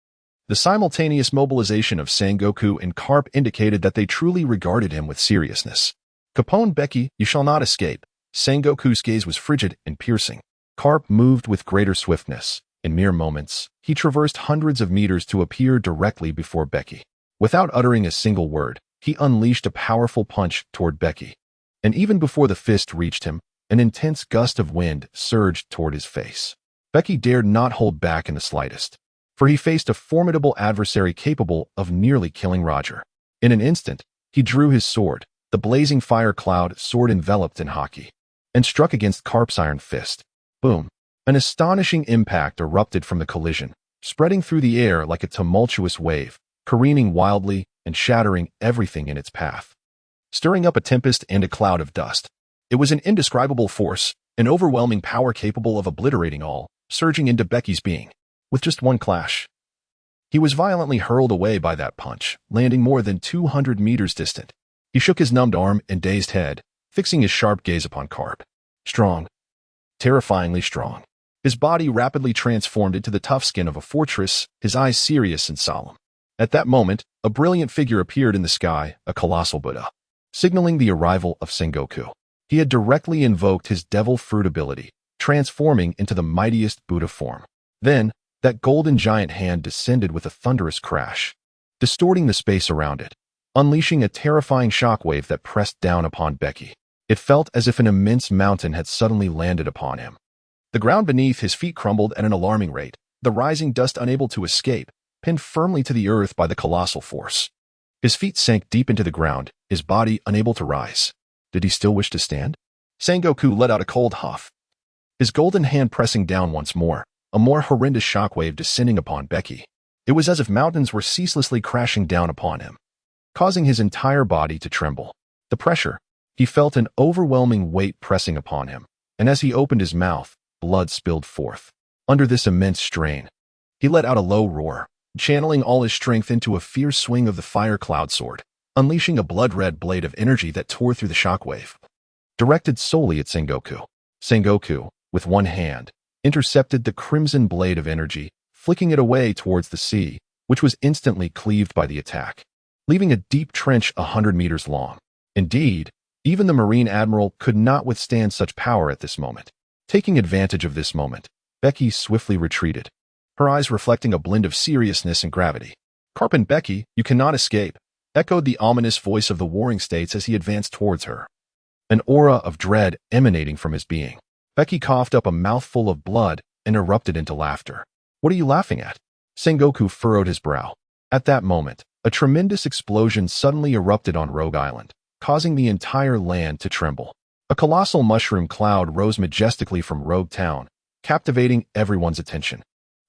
The simultaneous mobilization of Sengoku and Garp indicated that they truly regarded him with seriousness. Caponebeque, you shall not escape. Sengoku's gaze was frigid and piercing. Garp moved with greater swiftness. In mere moments, he traversed hundreds of meters to appear directly before Bege. Without uttering a single word, he unleashed a powerful punch toward Bege. And even before the fist reached him, an intense gust of wind surged toward his face. Bege dared not hold back in the slightest, for he faced a formidable adversary capable of nearly killing Roger. In an instant, he drew his sword, the blazing fire cloud sword enveloped in hockey, and struck against Garp's iron fist. Boom! An astonishing impact erupted from the collision, spreading through the air like a tumultuous wave, careening wildly and shattering everything in its path, stirring up a tempest and a cloud of dust. It was an indescribable force, an overwhelming power capable of obliterating all, surging into Bege's being. With just one clash, he was violently hurled away by that punch, landing more than 200 meters distant. He shook his numbed arm and dazed head, fixing his sharp gaze upon Garp. Strong. Terrifyingly strong. His body rapidly transformed into the tough skin of a fortress, his eyes serious and solemn. At that moment, a brilliant figure appeared in the sky, a colossal Buddha, signaling the arrival of Sengoku. He had directly invoked his devil fruit ability, transforming into the mightiest Buddha form. Then, that golden giant hand descended with a thunderous crash, distorting the space around it, unleashing a terrifying shockwave that pressed down upon Bege. It felt as if an immense mountain had suddenly landed upon him. The ground beneath his feet crumbled at an alarming rate, the rising dust unable to escape, pinned firmly to the earth by the colossal force. His feet sank deep into the ground, his body unable to rise. Did he still wish to stand? Sengoku let out a cold huff, his golden hand pressing down once more, a more horrendous shockwave descending upon Bege. It was as if mountains were ceaselessly crashing down upon him, causing his entire body to tremble. The pressure, he felt an overwhelming weight pressing upon him, and as he opened his mouth, blood spilled forth. Under this immense strain, he let out a low roar, channeling all his strength into a fierce swing of the fire cloud sword, unleashing a blood-red blade of energy that tore through the shockwave, directed solely at Sengoku. Sengoku, with one hand, intercepted the crimson blade of energy, flicking it away towards the sea, which was instantly cleaved by the attack, leaving a deep trench 100 meters long. Indeed, even the Marine Admiral could not withstand such power at this moment. Taking advantage of this moment, Bege swiftly retreated, her eyes reflecting a blend of seriousness and gravity. Caponebeque, you cannot escape, echoed the ominous voice of the warring states as he advanced towards her, an aura of dread emanating from his being. Bege coughed up a mouthful of blood and erupted into laughter. What are you laughing at? Sengoku furrowed his brow. At that moment, a tremendous explosion suddenly erupted on Rogue Island, causing the entire land to tremble. A colossal mushroom cloud rose majestically from Rogue Town, captivating everyone's attention.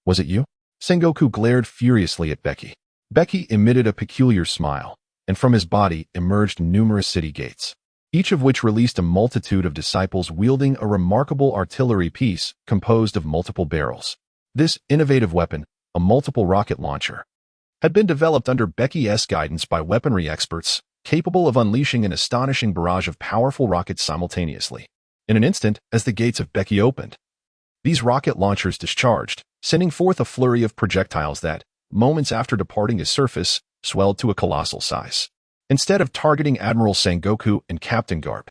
Was it you? Sengoku glared furiously at Bege. Bege emitted a peculiar smile, and from his body emerged numerous city gates, each of which released a multitude of disciples wielding a remarkable artillery piece composed of multiple barrels. This innovative weapon, a multiple rocket launcher, had been developed under Bege's guidance by weaponry experts, capable of unleashing an astonishing barrage of powerful rockets simultaneously. In an instant, as the gates of Bege opened, these rocket launchers discharged, sending forth a flurry of projectiles that, moments after departing his surface, swelled to a colossal size. Instead of targeting Admiral Sengoku and Captain Garp,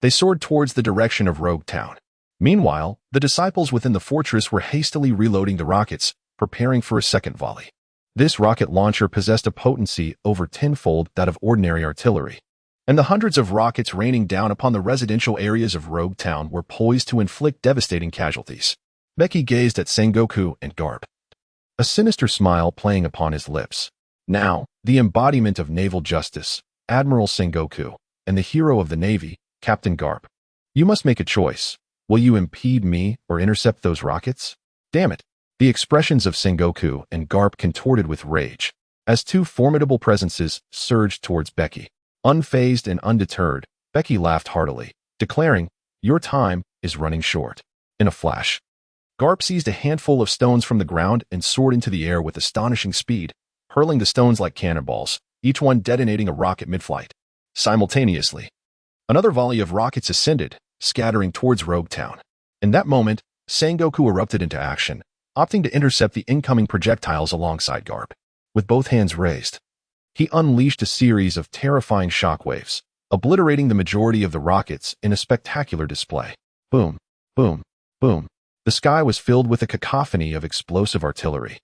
they soared towards the direction of Rogue Town. Meanwhile, the disciples within the fortress were hastily reloading the rockets, preparing for a second volley. This rocket launcher possessed a potency over tenfold that of ordinary artillery, and the hundreds of rockets raining down upon the residential areas of Rogue Town were poised to inflict devastating casualties. Bege gazed at Sengoku and Garp, a sinister smile playing upon his lips. Now, the embodiment of naval justice, Admiral Sengoku, and the hero of the Navy, Captain Garp. You must make a choice. Will you impede me or intercept those rockets? Damn it. The expressions of Sengoku and Garp contorted with rage, as two formidable presences surged towards Bege. Unfazed and undeterred, Bege laughed heartily, declaring, "Your time is running short." In a flash, Garp seized a handful of stones from the ground and soared into the air with astonishing speed, hurling the stones like cannonballs, each one detonating a rocket mid-flight. Simultaneously, another volley of rockets ascended, scattering towards Rogue Town. In that moment, Sengoku erupted into action, opting to intercept the incoming projectiles alongside Garp. With both hands raised, he unleashed a series of terrifying shockwaves, obliterating the majority of the rockets in a spectacular display. Boom, boom, boom. The sky was filled with a cacophony of explosive artillery.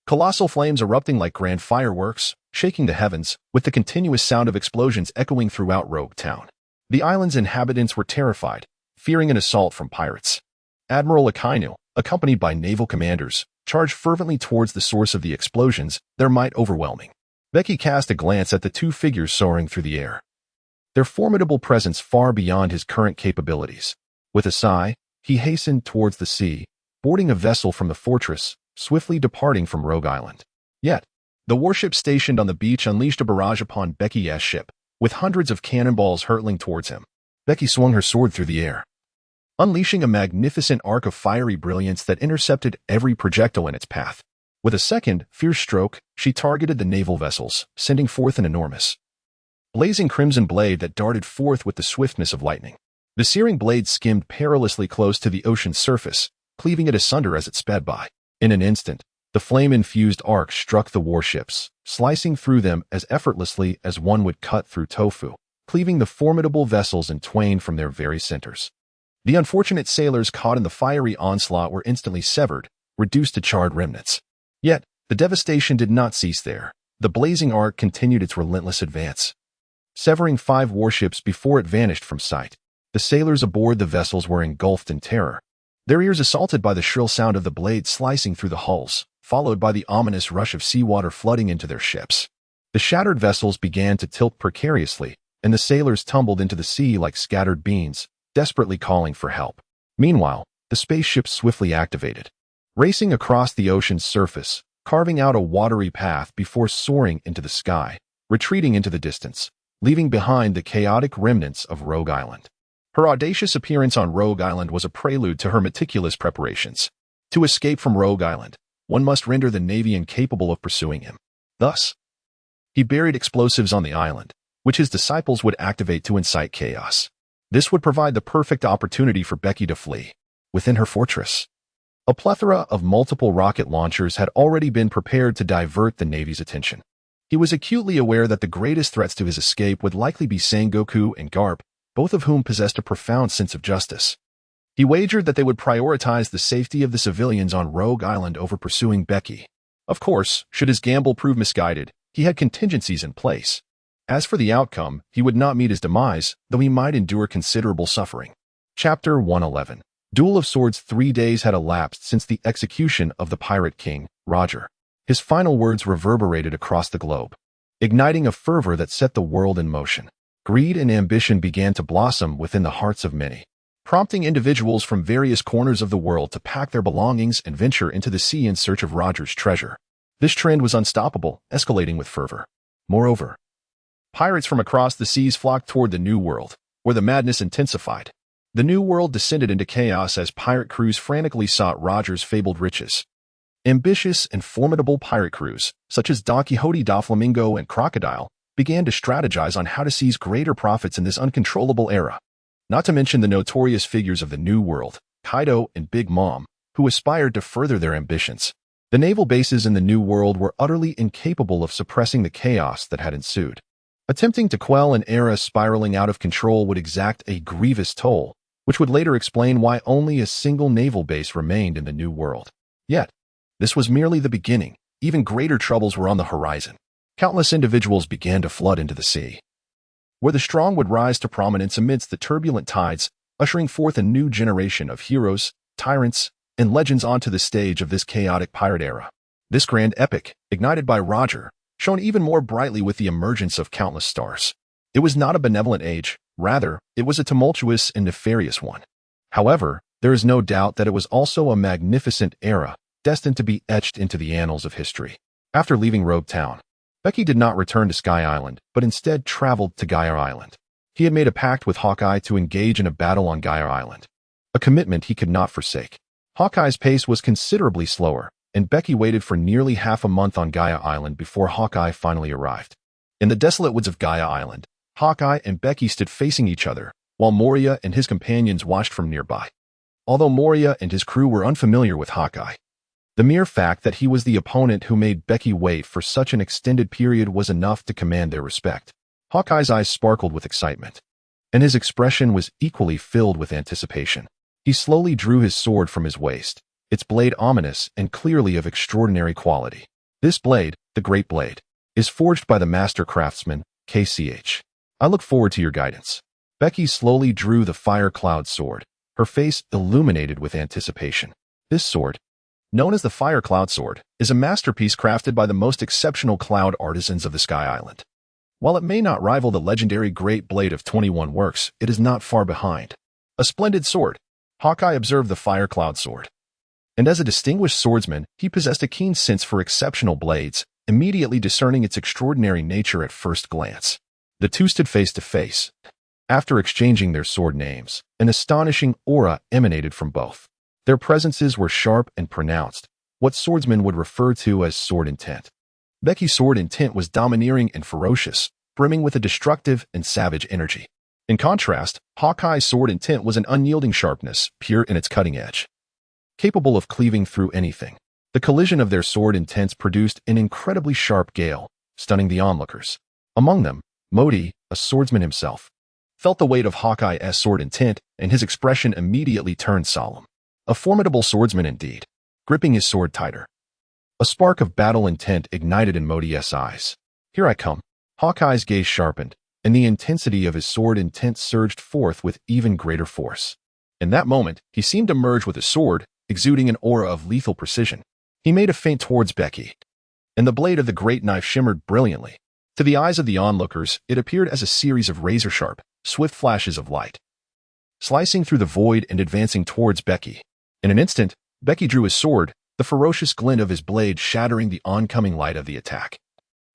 Colossal flames erupting like grand fireworks, shaking the heavens, with the continuous sound of explosions echoing throughout Rogue Town. The island's inhabitants were terrified, fearing an assault from pirates. Admiral Akainu, accompanied by naval commanders, charged fervently towards the source of the explosions, their might overwhelming. Bege cast a glance at the two figures soaring through the air, their formidable presence far beyond his current capabilities. With a sigh, he hastened towards the sea, boarding a vessel from the fortress, swiftly departing from Rogue Island. Yet, the warship stationed on the beach unleashed a barrage upon Bege's ship, with hundreds of cannonballs hurtling towards him. Bege swung her sword through the air, unleashing a magnificent arc of fiery brilliance that intercepted every projectile in its path. With a second, fierce stroke, she targeted the naval vessels, sending forth an enormous, blazing crimson blade that darted forth with the swiftness of lightning. The searing blade skimmed perilously close to the ocean's surface, cleaving it asunder as it sped by. In an instant, the flame-infused arc struck the warships, slicing through them as effortlessly as one would cut through tofu, cleaving the formidable vessels in twain from their very centers. The unfortunate sailors caught in the fiery onslaught were instantly severed, reduced to charred remnants. Yet, the devastation did not cease there. The blazing arc continued its relentless advance, severing 5 warships before it vanished from sight. The sailors aboard the vessels were engulfed in terror, their ears assaulted by the shrill sound of the blade slicing through the hulls, followed by the ominous rush of seawater flooding into their ships. The shattered vessels began to tilt precariously, and the sailors tumbled into the sea like scattered beans, desperately calling for help. Meanwhile, the spaceships swiftly activated, racing across the ocean's surface, carving out a watery path before soaring into the sky, retreating into the distance, leaving behind the chaotic remnants of Rogue Island. Her audacious appearance on Rogue Island was a prelude to her meticulous preparations. To escape from Rogue Island, one must render the Navy incapable of pursuing him. Thus, he buried explosives on the island, which his disciples would activate to incite chaos. This would provide the perfect opportunity for Bege to flee. Within her fortress, a plethora of multiple rocket launchers had already been prepared to divert the Navy's attention. He was acutely aware that the greatest threats to his escape would likely be Sengoku and Garp, both of whom possessed a profound sense of justice. He wagered that they would prioritize the safety of the civilians on Rogue Island over pursuing Bege. Of course, should his gamble prove misguided, he had contingencies in place. As for the outcome, he would not meet his demise, though he might endure considerable suffering. Chapter 111. Duel of Swords. 3 days had elapsed since the execution of the Pirate King, Roger. His final words reverberated across the globe, igniting a fervor that set the world in motion. Greed and ambition began to blossom within the hearts of many, prompting individuals from various corners of the world to pack their belongings and venture into the sea in search of Roger's treasure. This trend was unstoppable, escalating with fervor. Moreover, pirates from across the seas flocked toward the New World, where the madness intensified. The New World descended into chaos as pirate crews frantically sought Roger's fabled riches. Ambitious and formidable pirate crews, such as Don Quixote, Doflamingo, and Crocodile, began to strategize on how to seize greater profits in this uncontrollable era. Not to mention the notorious figures of the New World, Kaido and Big Mom, who aspired to further their ambitions. The naval bases in the New World were utterly incapable of suppressing the chaos that had ensued. Attempting to quell an era spiraling out of control would exact a grievous toll, which would later explain why only a single naval base remained in the New World. Yet, this was merely the beginning. even greater troubles were on the horizon. Countless individuals began to flood into the sea, where the strong would rise to prominence amidst the turbulent tides, ushering forth a new generation of heroes, tyrants, and legends onto the stage of this chaotic pirate era. This grand epic, ignited by Roger, shone even more brightly with the emergence of countless stars. It was not a benevolent age, rather, it was a tumultuous and nefarious one. However, there is no doubt that it was also a magnificent era, destined to be etched into the annals of history. After leaving Rogue Town, Bege did not return to Sky Island, but instead traveled to Gyre Island. He had made a pact with Hawkeye to engage in a battle on Gyre Island, a commitment he could not forsake. Hawkeye's pace was considerably slower, and Bege waited for nearly half a month on Gyre Island before Hawkeye finally arrived. In the desolate woods of Gyre Island, Hawkeye and Bege stood facing each other, while Moria and his companions watched from nearby. Although Moria and his crew were unfamiliar with Hawkeye, the mere fact that he was the opponent who made Bege wait for such an extended period was enough to command their respect. Hawkeye's eyes sparkled with excitement, and his expression was equally filled with anticipation. He slowly drew his sword from his waist, its blade ominous and clearly of extraordinary quality. This blade, the Great Blade, is forged by the master craftsman, KCH. I look forward to your guidance. Bege slowly drew the fire cloud sword, her face illuminated with anticipation. This sword, known as the Fire Cloud Sword, is a masterpiece crafted by the most exceptional cloud artisans of the Sky Island. While it may not rival the legendary Great Blade of 21 Works, it is not far behind. A splendid sword, Hawkeye observed the Fire Cloud Sword. And as a distinguished swordsman, he possessed a keen sense for exceptional blades, immediately discerning its extraordinary nature at first glance. The two stood face to face. After exchanging their sword names, an astonishing aura emanated from both. Their presences were sharp and pronounced, what swordsmen would refer to as sword intent. Bege's sword intent was domineering and ferocious, brimming with a destructive and savage energy. In contrast, Hawkeye's sword intent was an unyielding sharpness, pure in its cutting edge, capable of cleaving through anything. The collision of their sword intents produced an incredibly sharp gale, stunning the onlookers. Among them, Modi, a swordsman himself, felt the weight of Hawkeye's sword intent, and his expression immediately turned solemn. A formidable swordsman indeed, gripping his sword tighter. A spark of battle intent ignited in Modi's eyes. Here I come. Hawkeye's gaze sharpened, and the intensity of his sword intent surged forth with even greater force. In that moment, he seemed to merge with his sword, exuding an aura of lethal precision. He made a feint towards Bege, and the blade of the great knife shimmered brilliantly. To the eyes of the onlookers, it appeared as a series of razor-sharp, swift flashes of light, slicing through the void and advancing towards Bege. In an instant, Bege drew his sword, the ferocious glint of his blade shattering the oncoming light of the attack,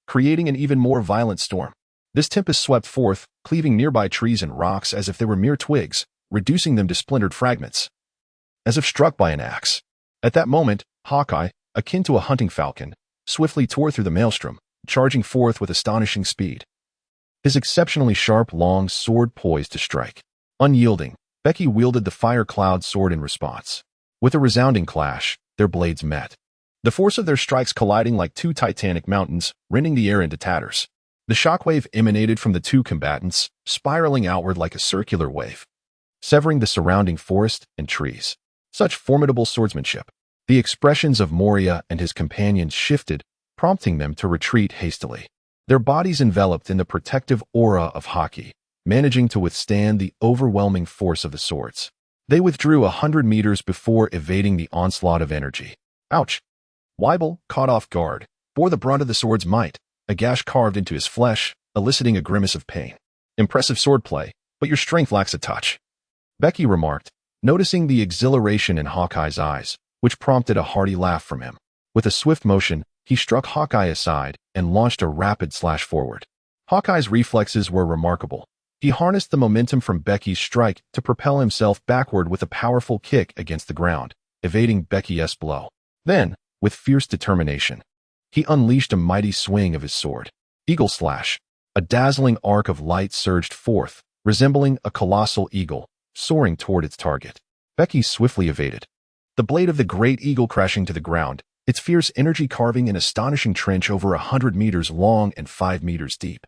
creating an even more violent storm. This tempest swept forth, cleaving nearby trees and rocks as if they were mere twigs, reducing them to splintered fragments, as if struck by an axe. At that moment, Hawkeye, akin to a hunting falcon, swiftly tore through the maelstrom, charging forth with astonishing speed. His exceptionally sharp, long sword poised to strike. Unyielding, Bege wielded the Fire Cloud Sword in response. With a resounding clash, their blades met, the force of their strikes colliding like two titanic mountains, rending the air into tatters. The shockwave emanated from the two combatants, spiraling outward like a circular wave, severing the surrounding forest and trees. Such formidable swordsmanship. The expressions of Moria and his companions shifted, prompting them to retreat hastily. Their bodies enveloped in the protective aura of Hawkeye, managing to withstand the overwhelming force of the swords. They withdrew 100 meters before evading the onslaught of energy. Ouch! Weibel, caught off guard, bore the brunt of the sword's might, a gash carved into his flesh, eliciting a grimace of pain. Impressive swordplay, but your strength lacks a touch, Bege remarked, noticing the exhilaration in Hawkeye's eyes, which prompted a hearty laugh from him. With a swift motion, he struck Hawkeye aside and launched a rapid slash forward. Hawkeye's reflexes were remarkable. He harnessed the momentum from Bege's strike to propel himself backward with a powerful kick against the ground, evading Bege's blow. Then, with fierce determination, he unleashed a mighty swing of his sword. Eagle slash. A dazzling arc of light surged forth, resembling a colossal eagle, soaring toward its target. Bege swiftly evaded, the blade of the great eagle crashing to the ground, its fierce energy carving an astonishing trench over 100 meters long and 5 meters deep,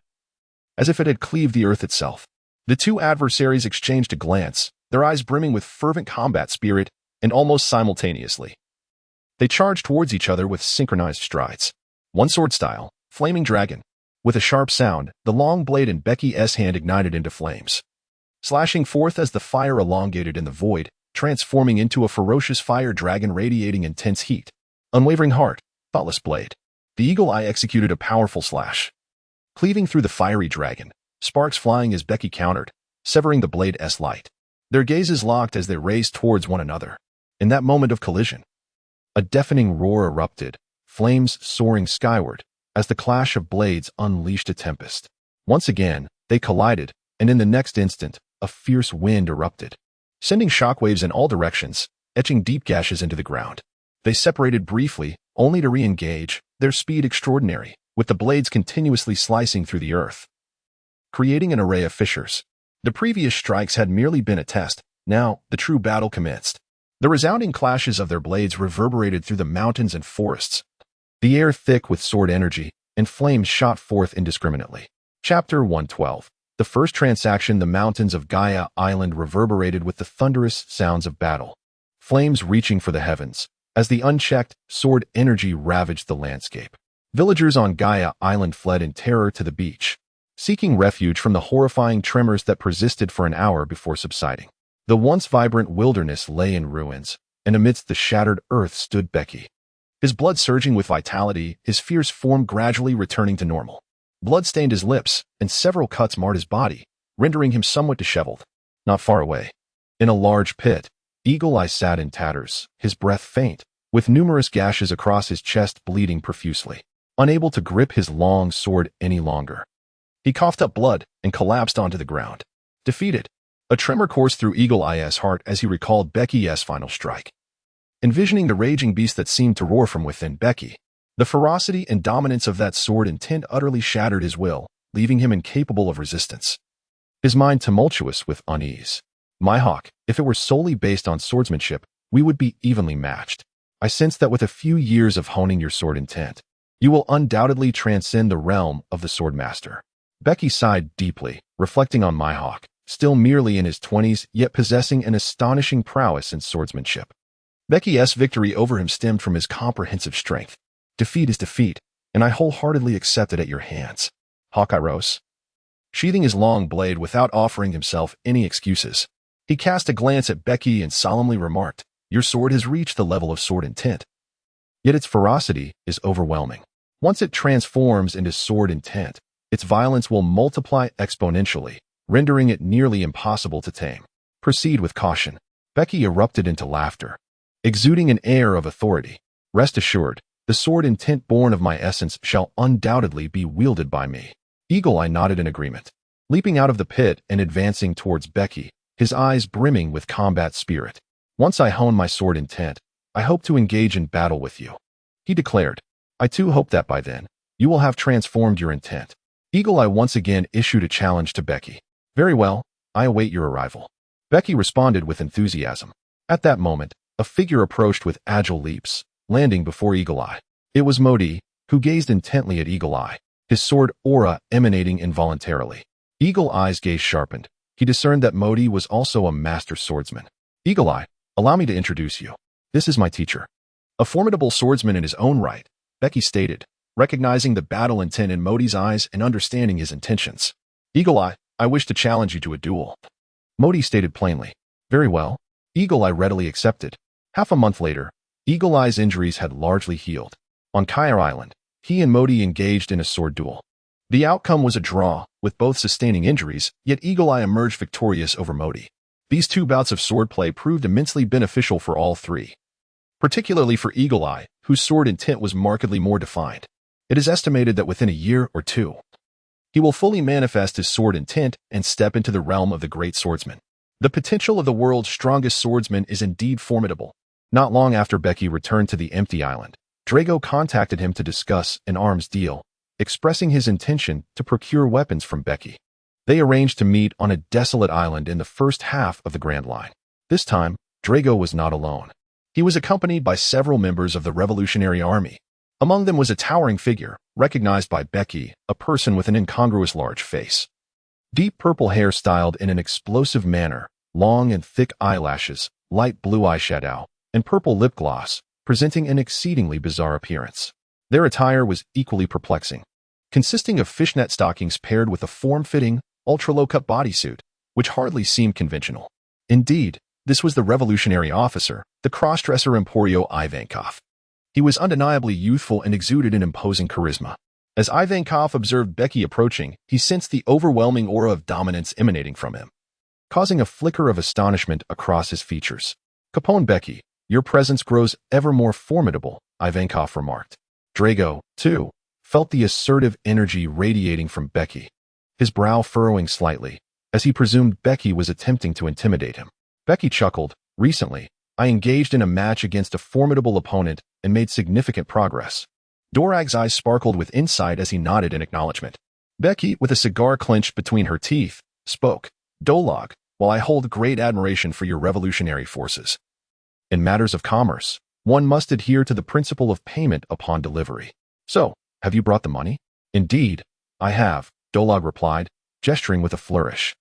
as if it had cleaved the earth itself. The two adversaries exchanged a glance, their eyes brimming with fervent combat spirit, and almost simultaneously, They charged towards each other with synchronized strides. One sword style, Flaming Dragon. With a sharp sound, the long blade in Becky's hand ignited into flames, slashing forth as the fire elongated in the void, transforming into a ferocious fire dragon radiating intense heat. Unwavering heart, thoughtless blade. The eagle eye executed a powerful slash, cleaving through the fiery dragon, sparks flying as Becky countered, severing the blade's light. Their gazes locked as they raced towards one another. In that moment of collision, a deafening roar erupted, flames soaring skyward, as the clash of blades unleashed a tempest. Once again, they collided, and in the next instant, a fierce wind erupted, sending shockwaves in all directions, etching deep gashes into the ground. They separated briefly, only to re-engage, their speed extraordinary, with the blades continuously slicing through the earth, creating an array of fissures. The previous strikes had merely been a test. Now, the true battle commenced. The resounding clashes of their blades reverberated through the mountains and forests, the air thick with sword energy, and flames shot forth indiscriminately. Chapter 112. The first transaction. The mountains of Gaia Island reverberated with the thunderous sounds of battle, flames reaching for the heavens, as the unchecked sword energy ravaged the landscape. Villagers on Gaia Island fled in terror to the beach, seeking refuge from the horrifying tremors that persisted for an hour before subsiding. The once vibrant wilderness lay in ruins, and amidst the shattered earth stood Becky, his blood surging with vitality, his fierce form gradually returning to normal. Blood stained his lips, and several cuts marred his body, rendering him somewhat disheveled. Not far away, in a large pit, Eagle Eye sat in tatters, his breath faint, with numerous gashes across his chest bleeding profusely. Unable to grip his long sword any longer, he coughed up blood and collapsed onto the ground. Defeated. A tremor coursed through Eagle Eye's heart as he recalled Becky's final strike. Envisioning the raging beast that seemed to roar from within Becky, the ferocity and dominance of that sword intent utterly shattered his will, leaving him incapable of resistance. His mind tumultuous with unease. My hawk, if it were solely based on swordsmanship, we would be evenly matched. I sense that with a few years of honing your sword intent, you will undoubtedly transcend the realm of the swordmaster. Becky sighed deeply, reflecting on My hawk, still merely in his 20s, yet possessing an astonishing prowess in swordsmanship. Becky's victory over him stemmed from his comprehensive strength. Defeat is defeat, and I wholeheartedly accept it at your hands. Hawkeye rose, sheathing his long blade without offering himself any excuses. He cast a glance at Becky and solemnly remarked, "Your sword has reached the level of sword intent, yet its ferocity is overwhelming. Once it transforms into sword intent, its violence will multiply exponentially, rendering it nearly impossible to tame. Proceed with caution." Becky erupted into laughter, exuding an air of authority. "Rest assured, the sword intent born of my essence shall undoubtedly be wielded by me." Eagle Eye nodded in agreement, leaping out of the pit and advancing towards Becky, his eyes brimming with combat spirit. "Once I hone my sword intent, I hope to engage in battle with you," he declared. "I too hope that by then, you will have transformed your intent." Eagle Eye once again issued a challenge to Becky. "Very well, I await your arrival." Becky responded with enthusiasm. At that moment, a figure approached with agile leaps, landing before Eagle Eye. It was Modi, who gazed intently at Eagle Eye, his sword aura emanating involuntarily. Eagle Eye's gaze sharpened. He discerned that Modi was also a master swordsman. "Eagle Eye, allow me to introduce you. This is my teacher." A formidable swordsman in his own right, Becky stated, recognizing the battle intent in Modi's eyes and understanding his intentions. "Eagle Eye, I wish to challenge you to a duel." Modi stated plainly. "Very well." Eagle Eye readily accepted. Half a month later, Eagle Eye's injuries had largely healed. On Gaia Island, he and Modi engaged in a sword duel. The outcome was a draw, with both sustaining injuries, yet Eagle Eye emerged victorious over Modi. These two bouts of swordplay proved immensely beneficial for all three, particularly for Eagle Eye, whose sword intent was markedly more defined. It is estimated that within a year or two, he will fully manifest his sword intent and step into the realm of the great swordsman. The potential of the world's strongest swordsman is indeed formidable. Not long after Becky returned to the empty island, Drago contacted him to discuss an arms deal, expressing his intention to procure weapons from Becky. They arranged to meet on a desolate island in the first half of the Grand Line. This time, Drago was not alone. He was accompanied by several members of the Revolutionary Army. Among them was a towering figure, recognized by Becky, a person with an incongruous large face. Deep purple hair styled in an explosive manner, long and thick eyelashes, light blue eyeshadow, and purple lip gloss, presenting an exceedingly bizarre appearance. Their attire was equally perplexing, consisting of fishnet stockings paired with a form-fitting, ultra-low-cut bodysuit, which hardly seemed conventional. Indeed, this was the revolutionary officer, the cross-dresser Emporio Ivankov. He was undeniably youthful and exuded an imposing charisma. As Ivankov observed Bege approaching, he sensed the overwhelming aura of dominance emanating from him, causing a flicker of astonishment across his features. Caponebeque, your presence grows ever more formidable, Ivankov remarked. Drago, too, felt the assertive energy radiating from Bege, his brow furrowing slightly, as he presumed Bege was attempting to intimidate him. Bege chuckled. Recently, I engaged in a match against a formidable opponent and made significant progress. Dorag's eyes sparkled with insight as he nodded in acknowledgement. Bege, with a cigar clenched between her teeth, spoke. Dolag, while I hold great admiration for your revolutionary forces, in matters of commerce, one must adhere to the principle of payment upon delivery. So, have you brought the money? Indeed, I have, Dolag replied, gesturing with a flourish.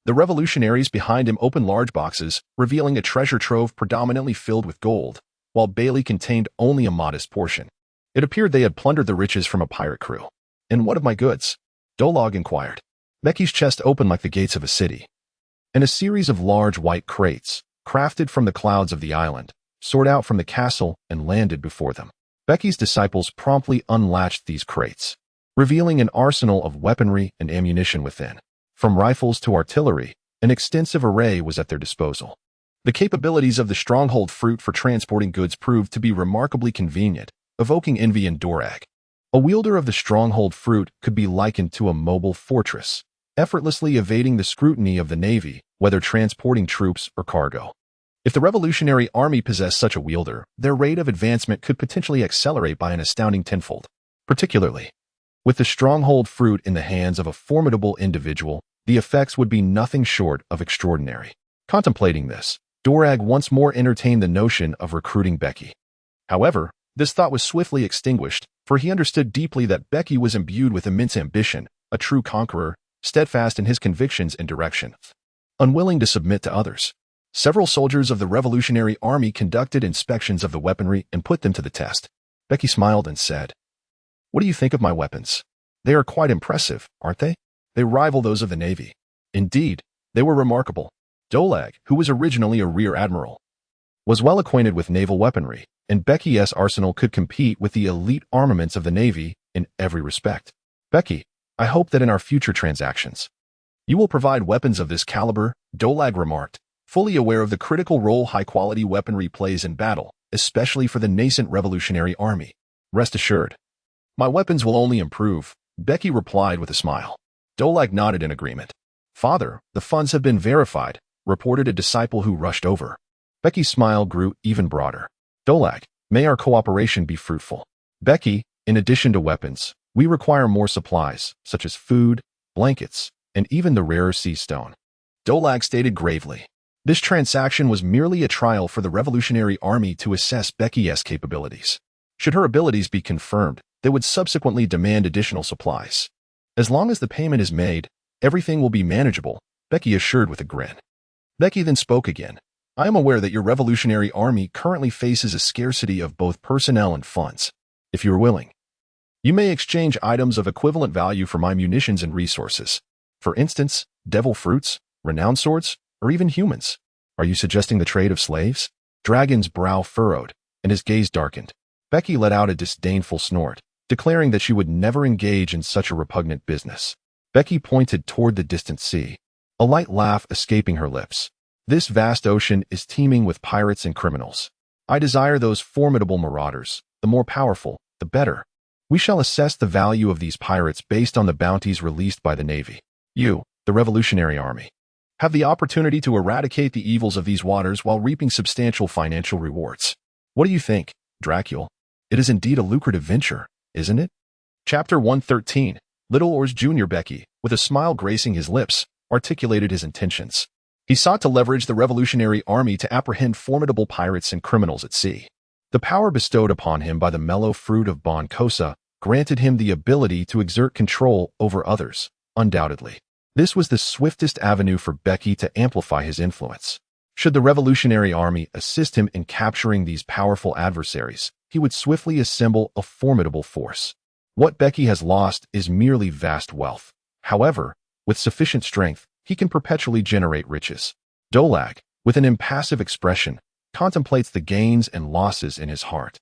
The revolutionaries behind him opened large boxes, revealing a treasure trove predominantly filled with gold, while Bailey contained only a modest portion. It appeared they had plundered the riches from a pirate crew. And what of my goods? Dolag inquired. Bege's chest opened like the gates of a city, and a series of large white crates, crafted from the clouds of the island, soared out from the castle and landed before them. Bege's disciples promptly unlatched these crates, revealing an arsenal of weaponry and ammunition within. From rifles to artillery, an extensive array was at their disposal. The capabilities of the stronghold fruit for transporting goods proved to be remarkably convenient, evoking envy in Dorag. A wielder of the stronghold fruit could be likened to a mobile fortress, effortlessly evading the scrutiny of the Navy, whether transporting troops or cargo. If the Revolutionary Army possessed such a wielder, their rate of advancement could potentially accelerate by an astounding tenfold. Particularly, with the stronghold fruit in the hands of a formidable individual, the effects would be nothing short of extraordinary. Contemplating this, Dorag once more entertained the notion of recruiting Bege. However, this thought was swiftly extinguished, for he understood deeply that Bege was imbued with immense ambition, a true conqueror, steadfast in his convictions and direction, unwilling to submit to others. Several soldiers of the Revolutionary Army conducted inspections of the weaponry and put them to the test. Bege smiled and said, "What do you think of my weapons? They are quite impressive, aren't they? They rival those of the Navy." Indeed, they were remarkable. Dolag, who was originally a rear admiral, was well acquainted with naval weaponry, and Bege's arsenal could compete with the elite armaments of the Navy in every respect. Bege, I hope that in our future transactions, you will provide weapons of this caliber, Dolag remarked, fully aware of the critical role high-quality weaponry plays in battle, especially for the nascent Revolutionary Army. Rest assured, my weapons will only improve, Bege replied with a smile. Dolag nodded in agreement. Father, the funds have been verified, reported a disciple who rushed over. Bege's smile grew even broader. Dolag, may our cooperation be fruitful. Bege, in addition to weapons, we require more supplies, such as food, blankets, and even the rarer sea stone. Dolag stated gravely. This transaction was merely a trial for the Revolutionary Army to assess Bege's capabilities. Should her abilities be confirmed, they would subsequently demand additional supplies. As long as the payment is made, everything will be manageable, Bege assured with a grin. Bege then spoke again. I am aware that your Revolutionary Army currently faces a scarcity of both personnel and funds. If you are willing, you may exchange items of equivalent value for my munitions and resources. For instance, devil fruits, renowned swords, or even humans. Are you suggesting the trade of slaves? Dragon's brow furrowed, and his gaze darkened. Bege let out a disdainful snort, declaring that she would never engage in such a repugnant business. Bege pointed toward the distant sea, a light laugh escaping her lips. This vast ocean is teeming with pirates and criminals. I desire those formidable marauders. The more powerful, the better. We shall assess the value of these pirates based on the bounties released by the Navy. You, the Revolutionary Army, have the opportunity to eradicate the evils of these waters while reaping substantial financial rewards. What do you think, Dracula? It is indeed a lucrative venture, isn't it? Chapter 113. Little Oars Jr. Bege, with a smile gracing his lips, articulated his intentions. He sought to leverage the Revolutionary Army to apprehend formidable pirates and criminals at sea. The power bestowed upon him by the mellow fruit of Bon Cosa granted him the ability to exert control over others, undoubtedly. This was the swiftest avenue for Bege to amplify his influence. Should the Revolutionary Army assist him in capturing these powerful adversaries, he would swiftly assemble a formidable force. What Bege has lost is merely vast wealth. However, with sufficient strength, he can perpetually generate riches. Dolag, with an impassive expression, contemplates the gains and losses in his heart.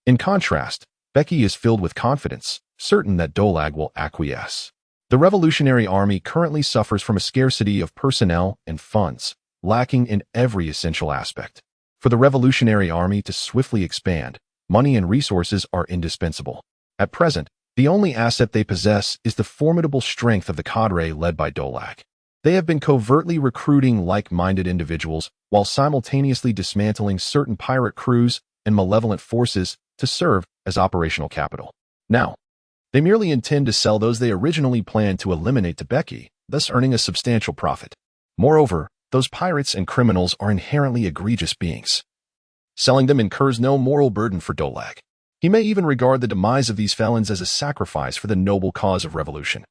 In contrast, Bege is filled with confidence, certain that Dolag will acquiesce. The Revolutionary Army currently suffers from a scarcity of personnel and funds, lacking in every essential aspect. For the Revolutionary Army to swiftly expand, money and resources are indispensable. At present, the only asset they possess is the formidable strength of the cadre led by Dolag. They have been covertly recruiting like-minded individuals while simultaneously dismantling certain pirate crews and malevolent forces to serve as operational capital. Now, they merely intend to sell those they originally planned to eliminate to Bege, thus earning a substantial profit. Moreover, those pirates and criminals are inherently egregious beings. Selling them incurs no moral burden for Dolag. He may even regard the demise of these felons as a sacrifice for the noble cause of revolution,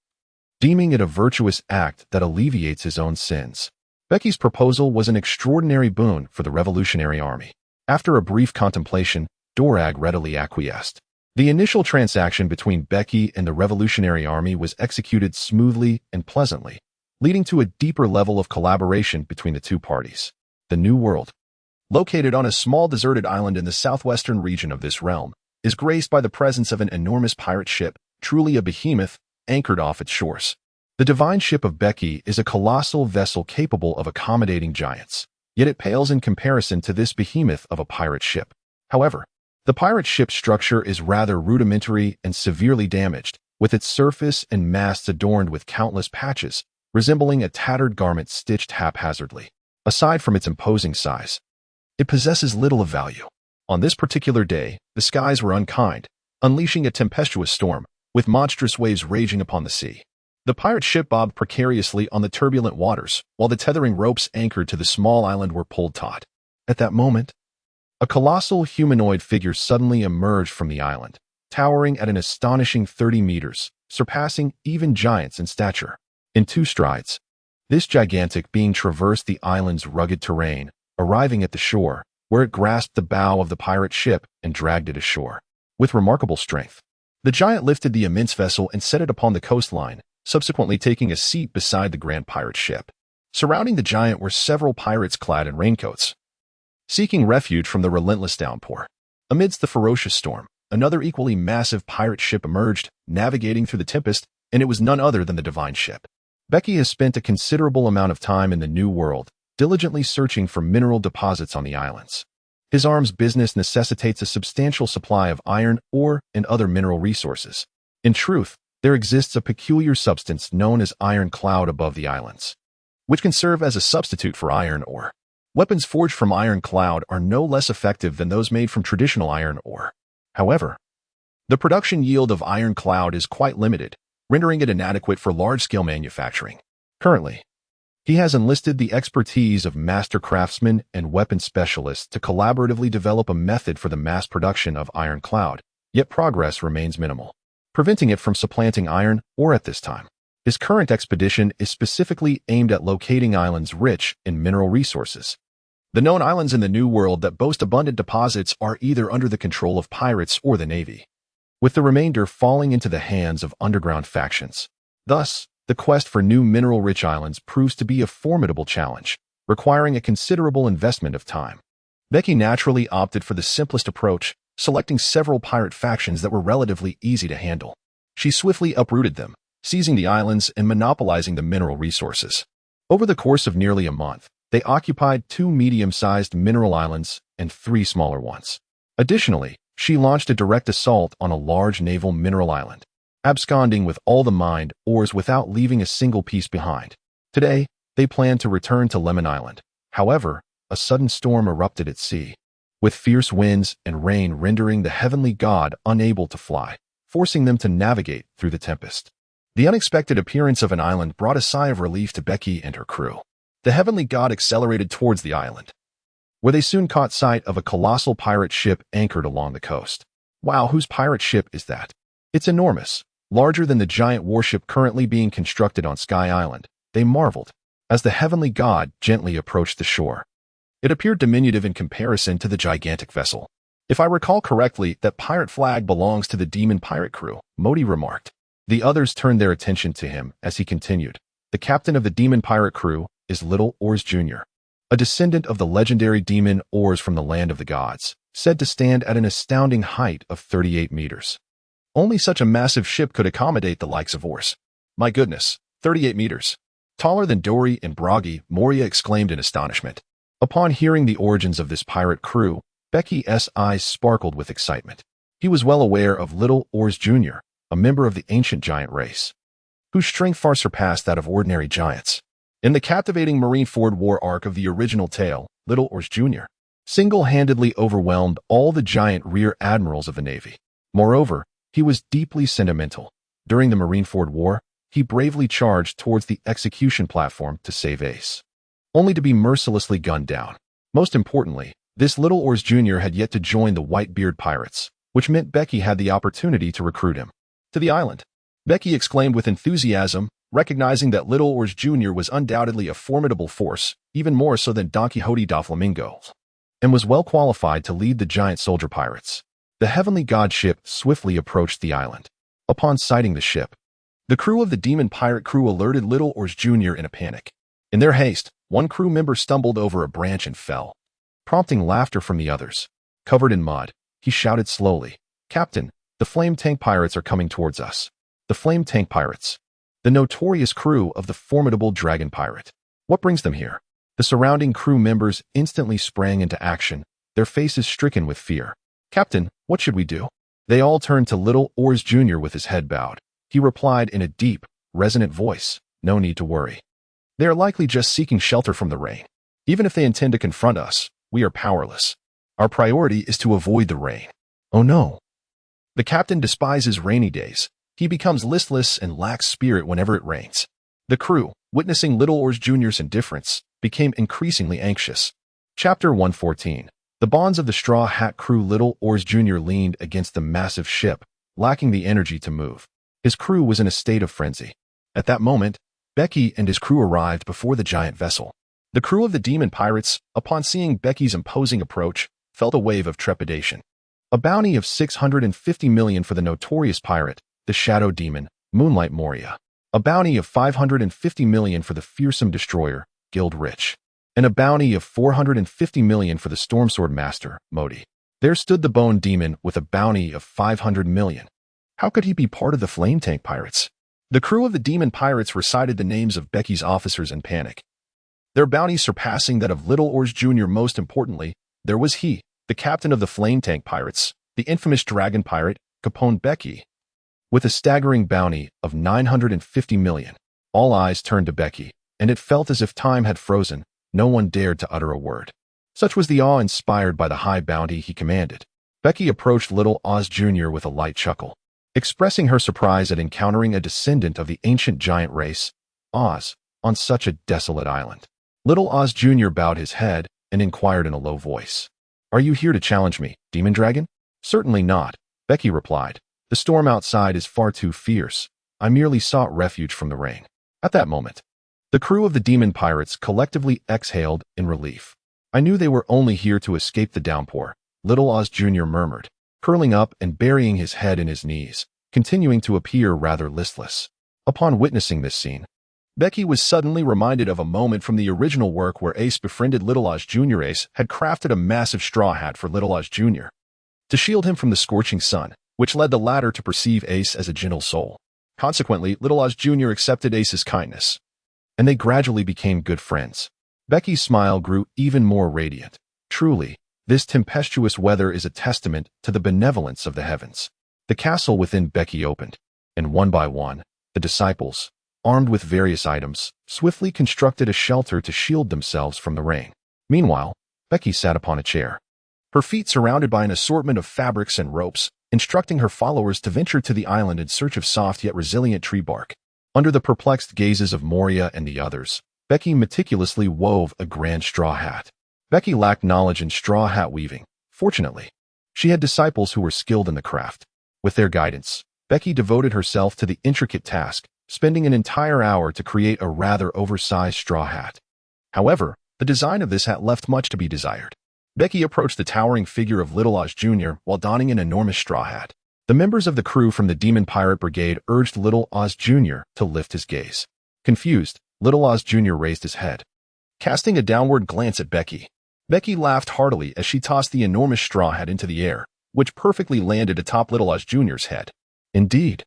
deeming it a virtuous act that alleviates his own sins. Bege's proposal was an extraordinary boon for the Revolutionary Army. After a brief contemplation, Dolag readily acquiesced. The initial transaction between Bege and the Revolutionary Army was executed smoothly and pleasantly, leading to a deeper level of collaboration between the two parties. The New World, located on a small deserted island in the southwestern region of this realm, is graced by the presence of an enormous pirate ship, truly a behemoth, anchored off its shores. The divine ship of Bege is a colossal vessel capable of accommodating giants, yet it pales in comparison to this behemoth of a pirate ship. However, the pirate ship's structure is rather rudimentary and severely damaged, with its surface and masts adorned with countless patches, resembling a tattered garment stitched haphazardly. Aside from its imposing size, it possesses little of value. On this particular day, the skies were unkind, unleashing a tempestuous storm, with monstrous waves raging upon the sea. The pirate ship bobbed precariously on the turbulent waters, while the tethering ropes anchored to the small island were pulled taut. At that moment, a colossal humanoid figure suddenly emerged from the island, towering at an astonishing 30 meters, surpassing even giants in stature. In 2 strides, this gigantic being traversed the island's rugged terrain, arriving at the shore, where it grasped the bow of the pirate ship and dragged it ashore. With remarkable strength, the giant lifted the immense vessel and set it upon the coastline, subsequently taking a seat beside the grand pirate ship. Surrounding the giant were several pirates clad in raincoats, seeking refuge from the relentless downpour. Amidst the ferocious storm, another equally massive pirate ship emerged, navigating through the tempest, and it was none other than the divine ship. Bege has spent a considerable amount of time in the New World, diligently searching for mineral deposits on the islands. His arms business necessitates a substantial supply of iron, ore, and other mineral resources. In truth, there exists a peculiar substance known as iron cloud above the islands, which can serve as a substitute for iron ore. Weapons forged from iron cloud are no less effective than those made from traditional iron ore. However, the production yield of iron cloud is quite limited, rendering it inadequate for large-scale manufacturing. Currently, he has enlisted the expertise of master craftsmen and weapon specialists to collaboratively develop a method for the mass production of iron cloud, yet progress remains minimal, preventing it from supplanting iron ore at this time. His current expedition is specifically aimed at locating islands rich in mineral resources. The known islands in the New World that boast abundant deposits are either under the control of pirates or the Navy, with the remainder falling into the hands of underground factions. Thus, the quest for new mineral-rich islands proves to be a formidable challenge, requiring a considerable investment of time. Bege naturally opted for the simplest approach, selecting several pirate factions that were relatively easy to handle. She swiftly uprooted them, seizing the islands and monopolizing the mineral resources. Over the course of nearly a month, they occupied 2 medium-sized mineral islands and 3 smaller ones. Additionally, she launched a direct assault on a large naval mineral island, absconding with all the mined ores without leaving a single piece behind. Today, they plan to return to Lemon Island. However, a sudden storm erupted at sea, with fierce winds and rain rendering the heavenly god unable to fly, forcing them to navigate through the tempest. The unexpected appearance of an island brought a sigh of relief to Bege and her crew. The heavenly god accelerated towards the island, where they soon caught sight of a colossal pirate ship anchored along the coast. Wow, whose pirate ship is that? It's enormous, larger than the giant warship currently being constructed on Sky Island. They marveled as the heavenly god gently approached the shore. It appeared diminutive in comparison to the gigantic vessel. "If I recall correctly, that pirate flag belongs to the demon pirate crew," Modi remarked. The others turned their attention to him as he continued. "The captain of the demon pirate crew is Little Oars Jr., a descendant of the legendary demon Oars from the land of the gods, said to stand at an astounding height of 38 meters. Only such a massive ship could accommodate the likes of Oars. My goodness, 38 meters. Taller than Dory and Bragi, Moria exclaimed in astonishment. Upon hearing the origins of this pirate crew, Becky's eyes sparkled with excitement. He was well aware of Little Oars Jr., a member of the ancient giant race, whose strength far surpassed that of ordinary giants. In the captivating Marineford War arc of the original tale, Little Oars Jr. single-handedly overwhelmed all the giant rear admirals of the Navy. Moreover, he was deeply sentimental. During the Marineford War, he bravely charged towards the execution platform to save Ace, only to be mercilessly gunned down. Most importantly, this Little Oars Jr. had yet to join the Whitebeard Pirates, which meant Becky had the opportunity to recruit him to the island. Becky exclaimed with enthusiasm, recognizing that Little Oars Jr. was undoubtedly a formidable force, even more so than Don Quixote da Flamingo, and was well qualified to lead the giant soldier pirates. The heavenly god ship swiftly approached the island. Upon sighting the ship, the crew of the demon pirate crew alerted Little Oars Jr. in a panic. In their haste, one crew member stumbled over a branch and fell, prompting laughter from the others. Covered in mud, he shouted slowly, "Captain, the flame tank pirates are coming towards us." The flame tank pirates, the notorious crew of the formidable dragon pirate. What brings them here? The surrounding crew members instantly sprang into action, their faces stricken with fear. "Captain, what should we do?" They all turned to Little Oars Jr. with his head bowed. He replied in a deep, resonant voice, "No need to worry. They are likely just seeking shelter from the rain. Even if they intend to confront us, we are powerless. Our priority is to avoid the rain." "Oh no." The captain despises rainy days. He becomes listless and lacks spirit whenever it rains. The crew, witnessing Little Oars Jr.'s indifference, became increasingly anxious. Chapter 114. The bonds of the Straw Hat crew. Little Oars Jr. leaned against the massive ship, lacking the energy to move. His crew was in a state of frenzy. At that moment, Becky and his crew arrived before the giant vessel. The crew of the demon pirates, upon seeing Becky's imposing approach, felt a wave of trepidation. A bounty of 650 million for the notorious pirate, the shadow demon, Moonlight Moria. A bounty of 550 million for the fearsome destroyer, Guild Rich. And a bounty of 450 million for the Stormsword Master, Modi. There stood the Bone Demon with a bounty of 500 million. How could he be part of the Flame Tank Pirates? The crew of the Demon Pirates recited the names of Becky's officers in panic, their bounties surpassing that of Little Oars Jr. Most importantly, there was he, the captain of the Flame Tank Pirates, the infamous dragon pirate, Capone Bege, with a staggering bounty of 950 million. All eyes turned to Becky, and it felt as if time had frozen. No one dared to utter a word. Such was the awe inspired by the high bounty he commanded. Becky approached Little Oz Jr. with a light chuckle, expressing her surprise at encountering a descendant of the ancient giant race, Oz, on such a desolate island. Little Oz Jr. bowed his head and inquired in a low voice, "Are you here to challenge me, Demon Dragon?" "Certainly not," Becky replied. "The storm outside is far too fierce. I merely sought refuge from the rain." At that moment, the crew of the Demon Pirates collectively exhaled in relief. "I knew they were only here to escape the downpour," Little Oz Jr. murmured, curling up and burying his head in his knees, continuing to appear rather listless. Upon witnessing this scene, Becky was suddenly reminded of a moment from the original work where Ace befriended Little Oz Jr. Ace had crafted a massive straw hat for Little Oz Jr. to shield him from the scorching sun, which led the latter to perceive Ace as a gentle soul. Consequently, Little Oz Jr. accepted Ace's kindness, and they gradually became good friends. Becky's smile grew even more radiant. Truly, this tempestuous weather is a testament to the benevolence of the heavens. The castle within Becky opened, and one by one, the disciples, armed with various items, swiftly constructed a shelter to shield themselves from the rain. Meanwhile, Becky sat upon a chair, her feet surrounded by an assortment of fabrics and ropes, instructing her followers to venture to the island in search of soft yet resilient tree bark. Under the perplexed gazes of Moria and the others, Becky meticulously wove a grand straw hat. Becky lacked knowledge in straw hat weaving. Fortunately, she had disciples who were skilled in the craft. With their guidance, Becky devoted herself to the intricate task, spending an entire hour to create a rather oversized straw hat. However, The design of this hat left much to be desired. Becky approached the towering figure of Little Oz Jr. while donning an enormous straw hat. The members of the crew from the Demon Pirate Brigade urged Little Oz Jr. to lift his gaze. Confused, Little Oz Jr. raised his head, casting a downward glance at Becky. Becky laughed heartily as she tossed the enormous straw hat into the air, which perfectly landed atop Little Oz Jr.'s head. Indeed,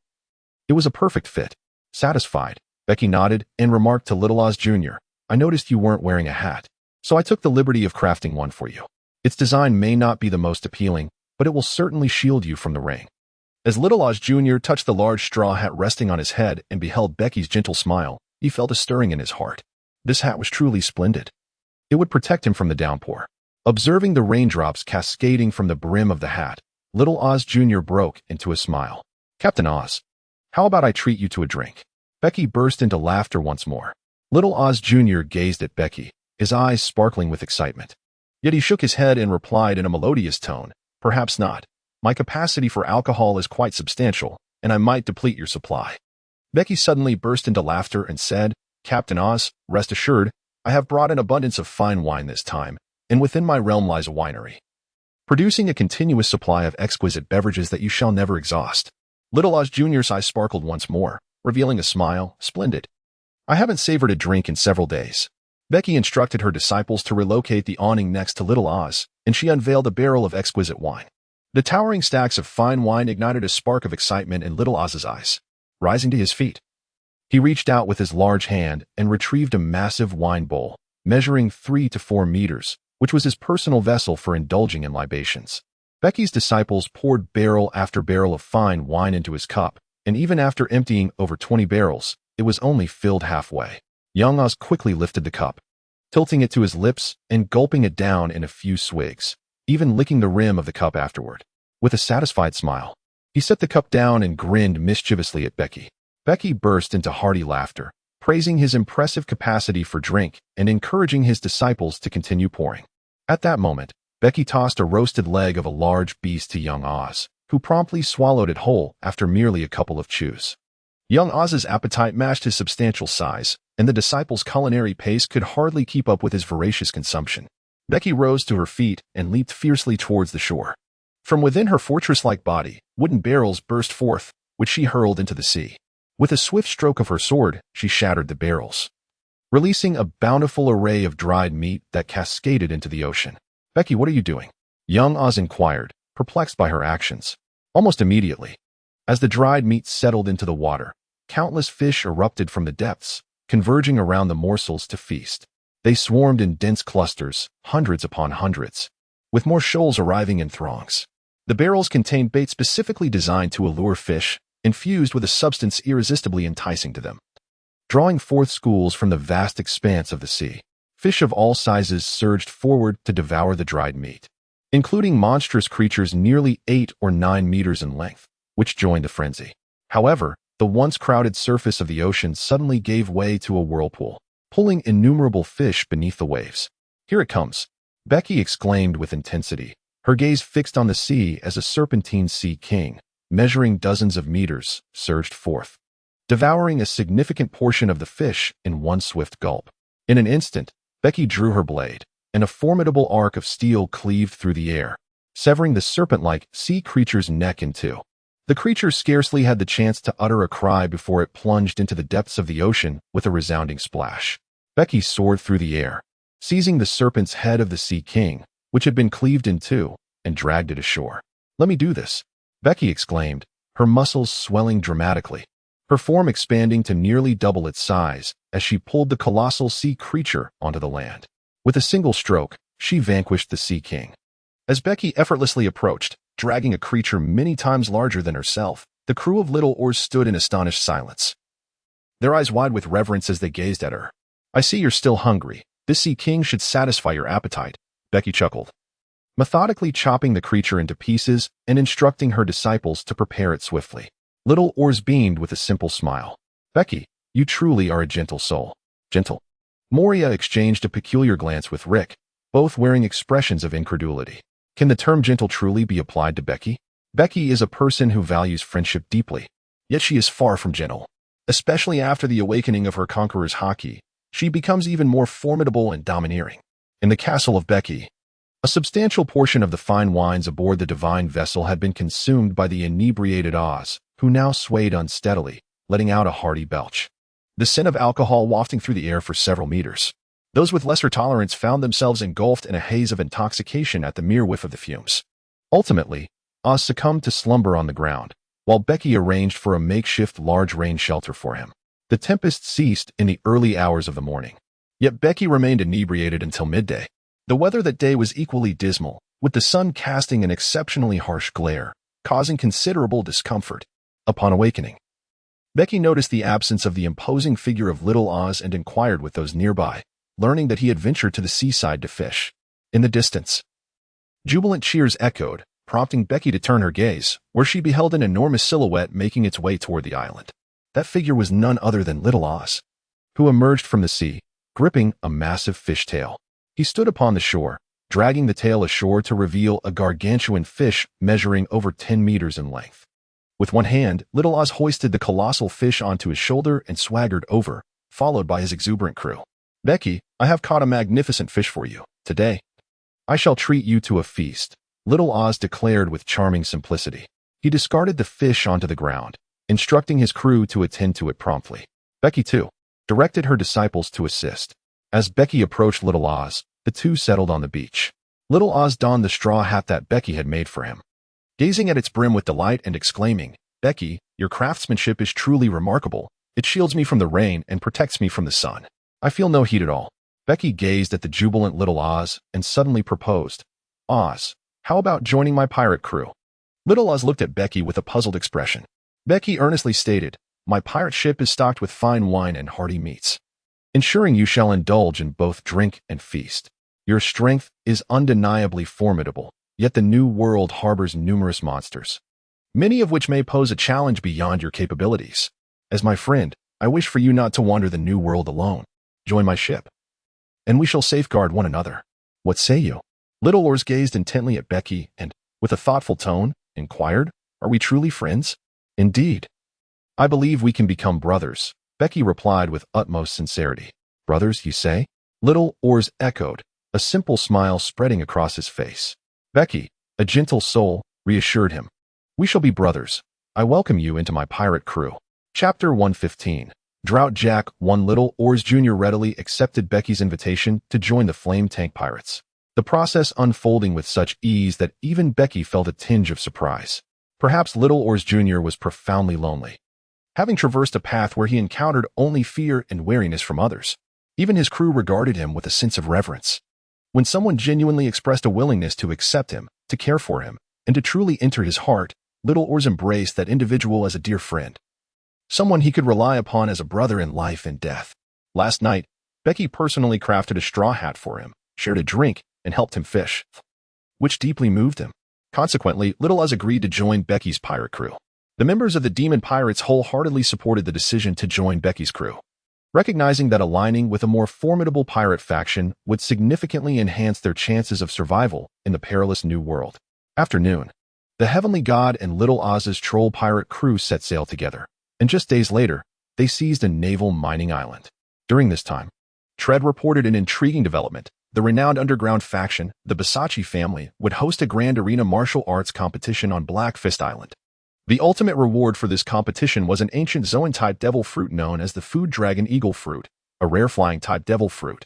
it was a perfect fit. Satisfied, Becky nodded and remarked to Little Oz Jr., "I noticed you weren't wearing a hat, so I took the liberty of crafting one for you. Its design may not be the most appealing, but it will certainly shield you from the rain." As Little Oz Jr. touched the large straw hat resting on his head and beheld Becky's gentle smile, he felt a stirring in his heart. This hat was truly splendid. It would protect him from the downpour. Observing the raindrops cascading from the brim of the hat, Little Oz Jr. broke into a smile. "Captain Oz, how about I treat you to a drink?" Becky burst into laughter once more. Little Oz Jr. gazed at Becky, his eyes sparkling with excitement. Yet he shook his head and replied in a melodious tone, "Perhaps not. My capacity for alcohol is quite substantial, and I might deplete your supply." Becky suddenly burst into laughter and said, "Captain Oz, rest assured, I have brought an abundance of fine wine this time, and within my realm lies a winery, producing a continuous supply of exquisite beverages that you shall never exhaust." Little Oz Jr.'s eyes sparkled once more, revealing a smile. "Splendid. I haven't savored a drink in several days." Becky instructed her disciples to relocate the awning next to Little Oz, and she unveiled a barrel of exquisite wine. The towering stacks of fine wine ignited a spark of excitement in Little Oz's eyes. Rising to his feet, he reached out with his large hand and retrieved a massive wine bowl, measuring 3 to 4 meters, which was his personal vessel for indulging in libations. Becky's disciples poured barrel after barrel of fine wine into his cup, and even after emptying over 20 barrels, it was only filled halfway. Young Oz quickly lifted the cup, tilting it to his lips and gulping it down in a few swigs, even licking the rim of the cup afterward. With a satisfied smile, he set the cup down and grinned mischievously at Becky. Becky burst into hearty laughter, praising his impressive capacity for drink and encouraging his disciples to continue pouring. At that moment, Becky tossed a roasted leg of a large beast to young Oz, who promptly swallowed it whole after merely a couple of chews. Young Oz's appetite matched his substantial size, and the disciples' culinary pace could hardly keep up with his voracious consumption. Becky rose to her feet and leaped fiercely towards the shore. From within her fortress-like body, wooden barrels burst forth, which she hurled into the sea. With a swift stroke of her sword, she shattered the barrels, releasing a bountiful array of dried meat that cascaded into the ocean. "Becky, what are you doing?" young Oz inquired, perplexed by her actions. Almost immediately, as the dried meat settled into the water, countless fish erupted from the depths, converging around the morsels to feast. They swarmed in dense clusters, hundreds upon hundreds, with more shoals arriving in throngs. The barrels contained bait specifically designed to allure fish, infused with a substance irresistibly enticing to them. Drawing forth schools from the vast expanse of the sea, fish of all sizes surged forward to devour the dried meat, including monstrous creatures nearly 8 or 9 meters in length, which joined the frenzy. However, the once crowded surface of the ocean suddenly gave way to a whirlpool, pulling innumerable fish beneath the waves. "Here it comes," Becky exclaimed with intensity, her gaze fixed on the sea as a serpentine sea king, measuring dozens of meters, surged forth, devouring a significant portion of the fish in one swift gulp. In an instant, Becky drew her blade, and a formidable arc of steel cleaved through the air, severing the serpent-like sea creature's neck in two. The creature scarcely had the chance to utter a cry before it plunged into the depths of the ocean with a resounding splash. Becky soared through the air, seizing the serpent's head of the Sea King, which had been cleaved in two, and dragged it ashore. "Let me do this," Becky exclaimed, her muscles swelling dramatically, her form expanding to nearly double its size as she pulled the colossal sea creature onto the land. With a single stroke, she vanquished the Sea King. As Becky effortlessly approached, dragging a creature many times larger than herself, the crew of Little Oars stood in astonished silence, their eyes wide with reverence as they gazed at her. "I see you're still hungry. This Sea King should satisfy your appetite," Becky chuckled, methodically chopping the creature into pieces and instructing her disciples to prepare it swiftly. Little Oars beamed with a simple smile. "Becky, you truly are a gentle soul." "Gentle?" Moria exchanged a peculiar glance with Rick, both wearing expressions of incredulity. Can the term gentle truly be applied to Becky? Becky is a person who values friendship deeply, yet she is far from gentle. Especially after the awakening of her conqueror's haki, she becomes even more formidable and domineering. In the castle of Bege, a substantial portion of the fine wines aboard the divine vessel had been consumed by the inebriated Oz, who now swayed unsteadily, letting out a hearty belch. The scent of alcohol wafting through the air for several meters. Those with lesser tolerance found themselves engulfed in a haze of intoxication at the mere whiff of the fumes. Ultimately, Oz succumbed to slumber on the ground, while Bege arranged for a makeshift large rain shelter for him. The tempest ceased in the early hours of the morning. Yet Bege remained inebriated until midday. The weather that day was equally dismal, with the sun casting an exceptionally harsh glare, causing considerable discomfort. Upon awakening, Bege noticed the absence of the imposing figure of Little Oz and inquired with those nearby, learning that he had ventured to the seaside to fish. In the distance, jubilant cheers echoed, prompting Bege to turn her gaze, where she beheld an enormous silhouette making its way toward the island. That figure was none other than Little Oz, who emerged from the sea, gripping a massive fish tail. He stood upon the shore, dragging the tail ashore to reveal a gargantuan fish measuring over 10 meters in length. With one hand, Little Oz hoisted the colossal fish onto his shoulder and swaggered over, followed by his exuberant crew. Bege, I have caught a magnificent fish for you. Today, I shall treat you to a feast, Little Oz declared with charming simplicity. He discarded the fish onto the ground, instructing his crew to attend to it promptly. Bege, too, directed her disciples to assist. As Bege approached Little Oz, the two settled on the beach. Little Oz donned the straw hat that Bege had made for him, gazing at its brim with delight and exclaiming, Bege, your craftsmanship is truly remarkable. It shields me from the rain and protects me from the sun. I feel no heat at all. Bege gazed at the jubilant Little Oz and suddenly proposed, Oz, how about joining my pirate crew? Little Oz looked at Bege with a puzzled expression. Bege earnestly stated, my pirate ship is stocked with fine wine and hearty meats, ensuring you shall indulge in both drink and feast. Your strength is undeniably formidable, yet the new world harbors numerous monsters, many of which may pose a challenge beyond your capabilities. As my friend, I wish for you not to wander the new world alone. Join my ship, and we shall safeguard one another. What say you? Little Oz gazed intently at Bege and, with a thoughtful tone, inquired, are we truly friends? Indeed. I believe we can become brothers, Bege replied with utmost sincerity. Brothers, you say? Little Oz echoed, a simple smile spreading across his face. Bege, a gentle soul, reassured him. We shall be brothers. I welcome you into my pirate crew. Chapter 115. Drought Jack 1. Little Oz Jr. readily accepted Bege's invitation to join the Flame Tank Pirates, the process unfolding with such ease that even Bege felt a tinge of surprise. Perhaps Little Oz Jr. was profoundly lonely, having traversed a path where he encountered only fear and wariness from others. Even his crew regarded him with a sense of reverence. When someone genuinely expressed a willingness to accept him, to care for him, and to truly enter his heart, Little Oz embraced that individual as a dear friend, someone he could rely upon as a brother in life and death. Last night, Bege personally crafted a straw hat for him, shared a drink, and helped him fish, which deeply moved him. Consequently, Little Oz agreed to join Bege's pirate crew. The members of the Demon Pirates wholeheartedly supported the decision to join Bege's crew, recognizing that aligning with a more formidable pirate faction would significantly enhance their chances of survival in the perilous new world. After noon, the Heavenly God and Little Oz's troll pirate crew set sail together, and just days later, they seized a naval mining island. During this time, Tread reported an intriguing development. The renowned underground faction, the Basachi family, would host a grand arena martial arts competition on Black Fist Island. The ultimate reward for this competition was an ancient Zoan-type devil fruit known as the Food Dragon Eagle Fruit, a rare flying-type devil fruit,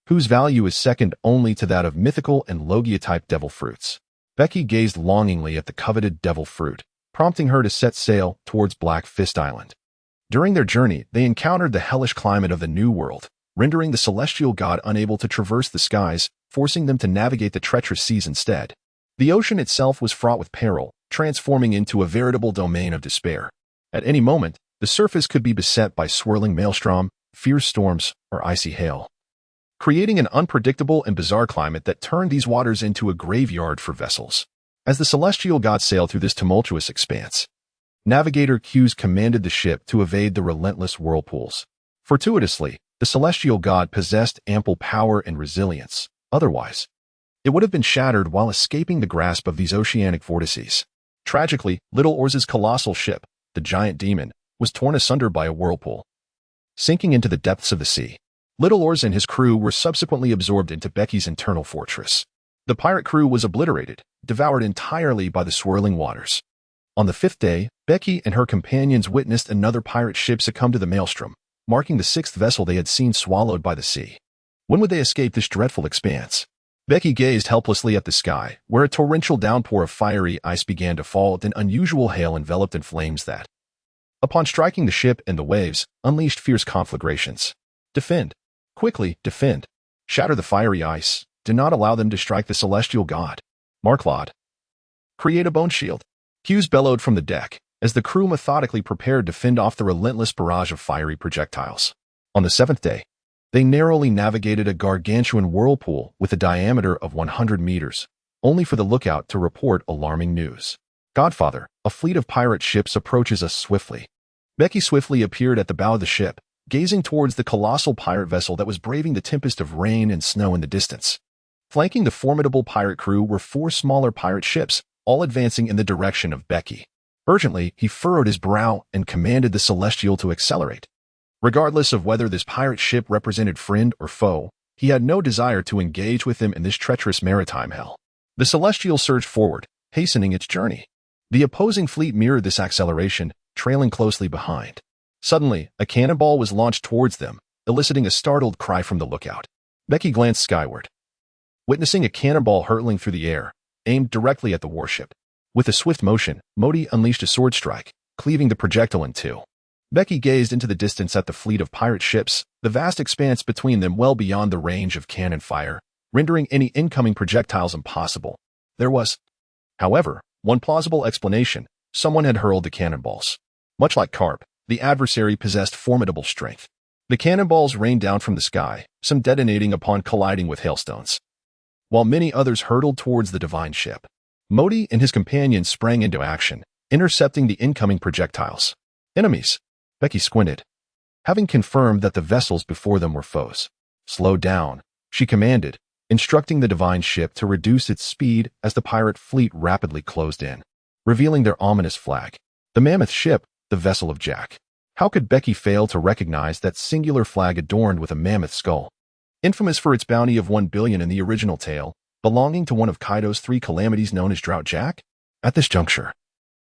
whose value is second only to that of mythical and Logia-type devil fruits. Bege gazed longingly at the coveted devil fruit, prompting her to set sail towards Black Fist Island. During their journey, they encountered the hellish climate of the New World, rendering the celestial god unable to traverse the skies, forcing them to navigate the treacherous seas instead. The ocean itself was fraught with peril, transforming into a veritable domain of despair. At any moment, the surface could be beset by swirling maelstrom, fierce storms, or icy hail, creating an unpredictable and bizarre climate that turned these waters into a graveyard for vessels. As the celestial god sailed through this tumultuous expanse, Navigator Q's commanded the ship to evade the relentless whirlpools. Fortuitously, the celestial god possessed ample power and resilience. Otherwise, it would have been shattered while escaping the grasp of these oceanic vortices. Tragically, Little Oz's colossal ship, the giant demon, was torn asunder by a whirlpool, sinking into the depths of the sea. Little Oars and his crew were subsequently absorbed into Beke's internal fortress. The pirate crew was obliterated, devoured entirely by the swirling waters. On the fifth day, Bege and her companions witnessed another pirate ship succumb to the maelstrom, marking the sixth vessel they had seen swallowed by the sea. When would they escape this dreadful expanse? Bege gazed helplessly at the sky, where a torrential downpour of fiery ice began to fall, then unusual hail enveloped in flames that, upon striking the ship and the waves, unleashed fierce conflagrations. Defend. Quickly, defend. Shatter the fiery ice. Do not allow them to strike the celestial god. Marklod. Create a bone shield. Hughes bellowed from the deck, as the crew methodically prepared to fend off the relentless barrage of fiery projectiles. On the seventh day, they narrowly navigated a gargantuan whirlpool with a diameter of 100 meters, only for the lookout to report alarming news. Godfather, a fleet of pirate ships approaches us swiftly. Bege swiftly appeared at the bow of the ship, gazing towards the colossal pirate vessel that was braving the tempest of rain and snow in the distance. Flanking the formidable pirate crew were 4 smaller pirate ships, all advancing in the direction of Bege. Urgently, he furrowed his brow and commanded the Celestial to accelerate. Regardless of whether this pirate ship represented friend or foe, he had no desire to engage with them in this treacherous maritime hell. The Celestial surged forward, hastening its journey. The opposing fleet mirrored this acceleration, trailing closely behind. Suddenly, a cannonball was launched towards them, eliciting a startled cry from the lookout. Bege glanced skyward, witnessing a cannonball hurtling through the air, aimed directly at the warship. With a swift motion, Modi unleashed a sword strike, cleaving the projectile in two. Bege gazed into the distance at the fleet of pirate ships, the vast expanse between them well beyond the range of cannon fire, rendering any incoming projectiles impossible. There was, however, one plausible explanation: someone had hurled the cannonballs. Much like Carp, the adversary possessed formidable strength. The cannonballs rained down from the sky, some detonating upon colliding with hailstones, while many others hurtled towards the divine ship. Modi and his companions sprang into action, intercepting the incoming projectiles. Enemies. Bege squinted, having confirmed that the vessels before them were foes. Slow down, she commanded, instructing the divine ship to reduce its speed as the pirate fleet rapidly closed in, revealing their ominous flag. The mammoth ship, the vessel of Jack. How could Bege fail to recognize that singular flag adorned with a mammoth skull? Infamous for its bounty of 1 billion in the original tale, belonging to one of Kaido's 3 calamities known as Drought Jack? At this juncture,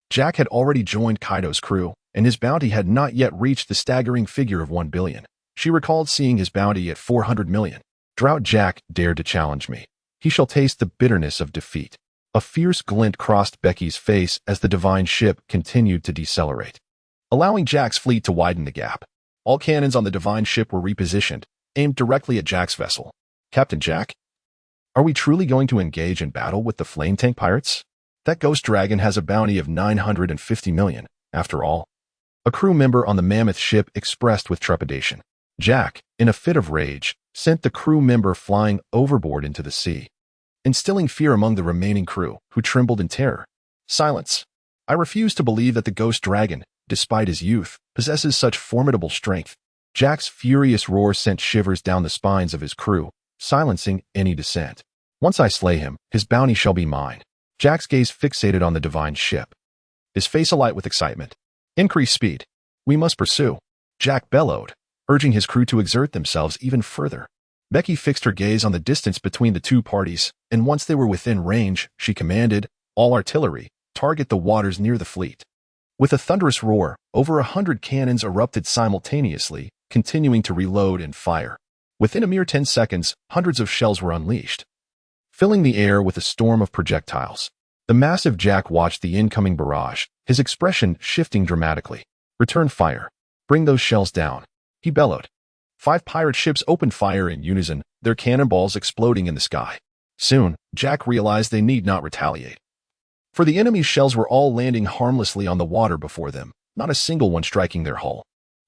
Jack had already joined Kaido's crew, and his bounty had not yet reached the staggering figure of 1 billion. She recalled seeing his bounty at 400 million. Drought Jack dared to challenge me. He shall taste the bitterness of defeat. A fierce glint crossed Bege's face as the divine ship continued to decelerate, allowing Jack's fleet to widen the gap. All cannons on the divine ship were repositioned, aimed directly at Jack's vessel. Captain Jack? Are we truly going to engage in battle with the flame tank pirates? That ghost dragon has a bounty of 950 million, after all. A crew member on the mammoth ship expressed with trepidation. Jack, in a fit of rage, sent the crew member flying overboard into the sea, instilling fear among the remaining crew, who trembled in terror. Silence. I refuse to believe that the ghost dragon, despite his youth, possesses such formidable strength. Jack's furious roar sent shivers down the spines of his crew, silencing any dissent. Once I slay him, his bounty shall be mine. Jack's gaze fixated on the divine ship, his face alight with excitement. Increase speed. We must pursue. Jack bellowed, urging his crew to exert themselves even further. Bege fixed her gaze on the distance between the two parties, and once they were within range, she commanded, all artillery, target the waters near the fleet. With a thunderous roar, over 100 cannons erupted simultaneously, continuing to reload and fire. Within a mere 10 seconds, hundreds of shells were unleashed, filling the air with a storm of projectiles. The massive Jack watched the incoming barrage, his expression shifting dramatically. Return fire. Bring those shells down, he bellowed. 5 pirate ships opened fire in unison, their cannonballs exploding in the sky. Soon, Jack realized they need not retaliate, for the enemy's shells were all landing harmlessly on the water before them, not a single one striking their hull.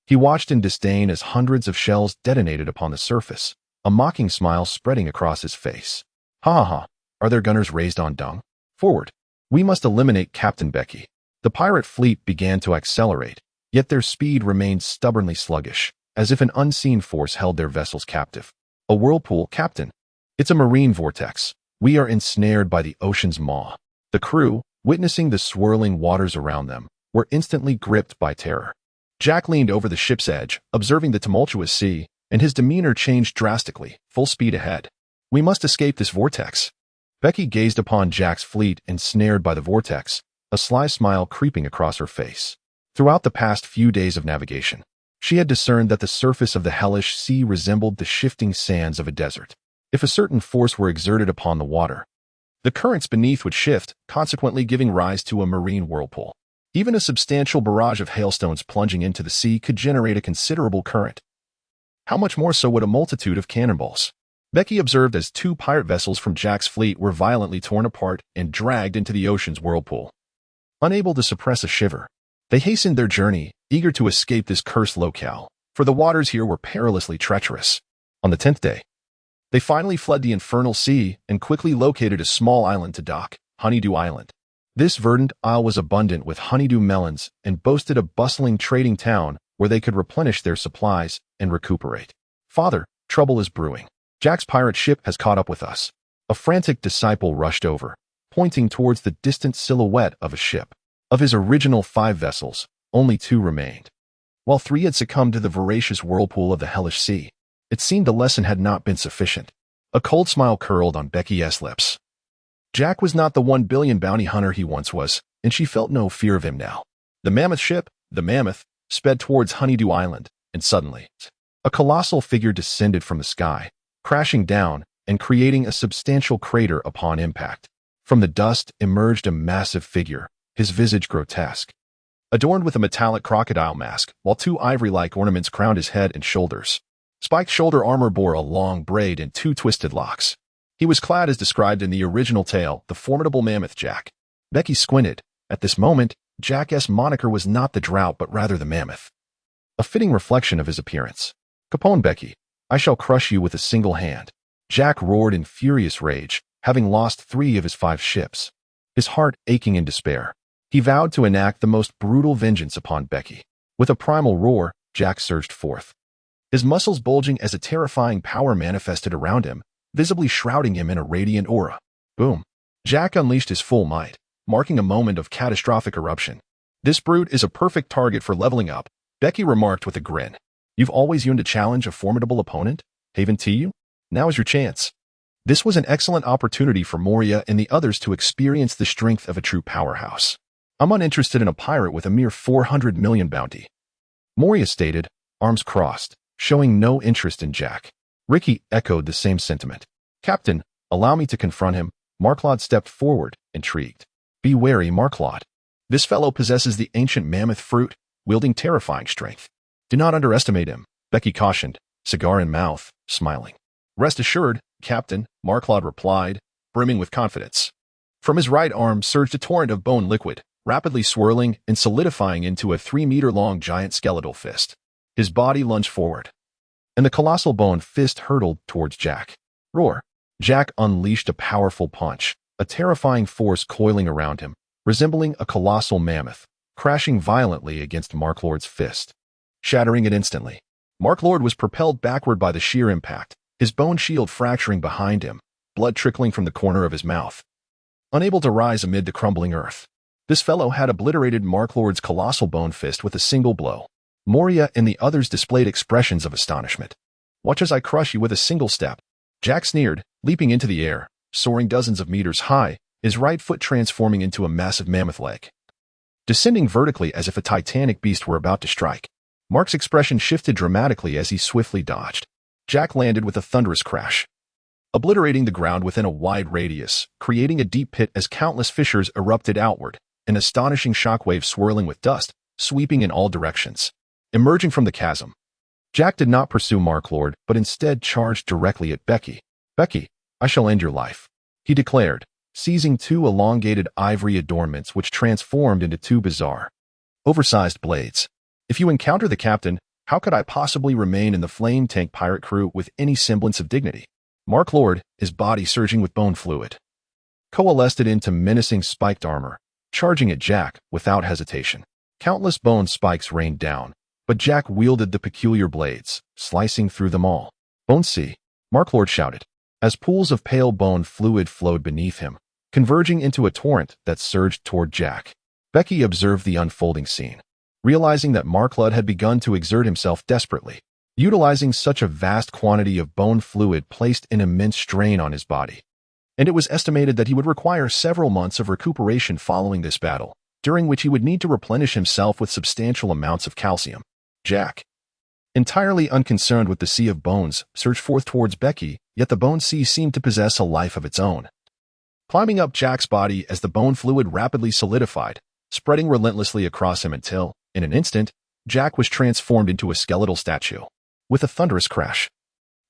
He watched in disdain as hundreds of shells detonated upon the surface, a mocking smile spreading across his face. Ha ha ha, are their gunners raised on dung? Forward. We must eliminate Caponebeque. The pirate fleet began to accelerate, yet their speed remained stubbornly sluggish, as if an unseen force held their vessels captive. A whirlpool, Captain. It's a marine vortex. We are ensnared by the ocean's maw. The crew, witnessing the swirling waters around them, were instantly gripped by terror. Jack leaned over the ship's edge, observing the tumultuous sea, and his demeanor changed drastically, full speed ahead. We must escape this vortex. Becky gazed upon Jack's fleet ensnared by the vortex, a sly smile creeping across her face. Throughout the past few days of navigation, she had discerned that the surface of the hellish sea resembled the shifting sands of a desert. If a certain force were exerted upon the water, the currents beneath would shift, consequently giving rise to a marine whirlpool. Even a substantial barrage of hailstones plunging into the sea could generate a considerable current. How much more so would a multitude of cannonballs? Becky observed as two pirate vessels from Jack's fleet were violently torn apart and dragged into the ocean's whirlpool. Unable to suppress a shiver, they hastened their journey, eager to escape this cursed locale, for the waters here were perilously treacherous. On the 10th day, they finally fled the infernal sea and quickly located a small island to dock, Honeydew Island. This verdant isle was abundant with honeydew melons and boasted a bustling trading town where they could replenish their supplies and recuperate. Father, trouble is brewing. Jack's pirate ship has caught up with us. A frantic disciple rushed over, pointing towards the distant silhouette of a ship. Of his original 5 vessels, only 2 remained. While 3 had succumbed to the voracious whirlpool of the hellish sea, it seemed the lesson had not been sufficient. A cold smile curled on Becky's lips. Jack was not the 1 billion bounty hunter he once was, and she felt no fear of him now. The mammoth ship, the Mammoth, sped towards Honeydew Island, and suddenly, a colossal figure descended from the sky, crashing down and creating a substantial crater upon impact. From the dust emerged a massive figure, his visage grotesque, adorned with a metallic crocodile mask, while 2 ivory-like ornaments crowned his head and shoulders. Spiked shoulder armor bore a long braid and 2 twisted locks. He was clad as described in the original tale, the formidable mammoth Jack. Becky squinted. At this moment, Jack's moniker was not the Drought but rather the Mammoth. A fitting reflection of his appearance. Capone Bege, I shall crush you with a single hand. Jack roared in furious rage, having lost 3 of his 5 ships. His heart aching in despair, he vowed to enact the most brutal vengeance upon Becky. With a primal roar, Jack surged forth. His muscles bulging as a terrifying power manifested around him, visibly shrouding him in a radiant aura. Boom. Jack unleashed his full might, marking a moment of catastrophic eruption. This brute is a perfect target for leveling up, Becky remarked with a grin. You've always yearned to challenge a formidable opponent? Haven to you? Now is your chance. This was an excellent opportunity for Moria and the others to experience the strength of a true powerhouse. I'm uninterested in a pirate with a mere 400 million bounty. Moria stated, arms crossed, showing no interest in Jack. Ricky echoed the same sentiment. Captain, allow me to confront him. Marklod stepped forward, intrigued. Be wary, Marklod. This fellow possesses the ancient mammoth fruit, wielding terrifying strength. Do not underestimate him, Becky cautioned, cigar in mouth, smiling. Rest assured, Captain, Marklod replied, brimming with confidence. From his right arm surged a torrent of bone liquid, rapidly swirling and solidifying into a 3-meter-long giant skeletal fist. His body lunged forward, and the colossal bone fist hurtled towards Jack. Roar! Jack unleashed a powerful punch, a terrifying force coiling around him, resembling a colossal mammoth, crashing violently against Marklord's fist, shattering it instantly. Marklord was propelled backward by the sheer impact, his bone shield fracturing behind him, blood trickling from the corner of his mouth. Unable to rise amid the crumbling earth, this fellow had obliterated Marklord's colossal bone fist with a single blow. Moria and the others displayed expressions of astonishment. Watch as I crush you with a single step. Jack sneered, leaping into the air, soaring dozens of meters high, his right foot transforming into a massive mammoth leg. Descending vertically as if a titanic beast were about to strike, Mark's expression shifted dramatically as he swiftly dodged. Jack landed with a thunderous crash, obliterating the ground within a wide radius, creating a deep pit as countless fissures erupted outward, an astonishing shockwave swirling with dust, sweeping in all directions. Emerging from the chasm, Jack did not pursue Marklord, but instead charged directly at Becky. Becky, I shall end your life, he declared, seizing 2 elongated ivory adornments which transformed into 2 bizarre, oversized blades. If you encounter the captain, how could I possibly remain in the flame tank pirate crew with any semblance of dignity? Marklord, his body surging with bone fluid, coalesced it into menacing spiked armor, charging at Jack without hesitation. Countless bone spikes rained down, but Jack wielded the peculiar blades, slicing through them all. Bone see, Marklord shouted, as pools of pale bone fluid flowed beneath him, converging into a torrent that surged toward Jack. Becky observed the unfolding scene, realizing that Marklod had begun to exert himself desperately. Utilizing such a vast quantity of bone fluid placed an immense strain on his body, and it was estimated that he would require several months of recuperation following this battle, during which he would need to replenish himself with substantial amounts of calcium. Jack, entirely unconcerned with the sea of bones, surged forth towards Becky, yet the bone sea seemed to possess a life of its own. Climbing up Jack's body as the bone fluid rapidly solidified, spreading relentlessly across him until, in an instant, Jack was transformed into a skeletal statue. With a thunderous crash,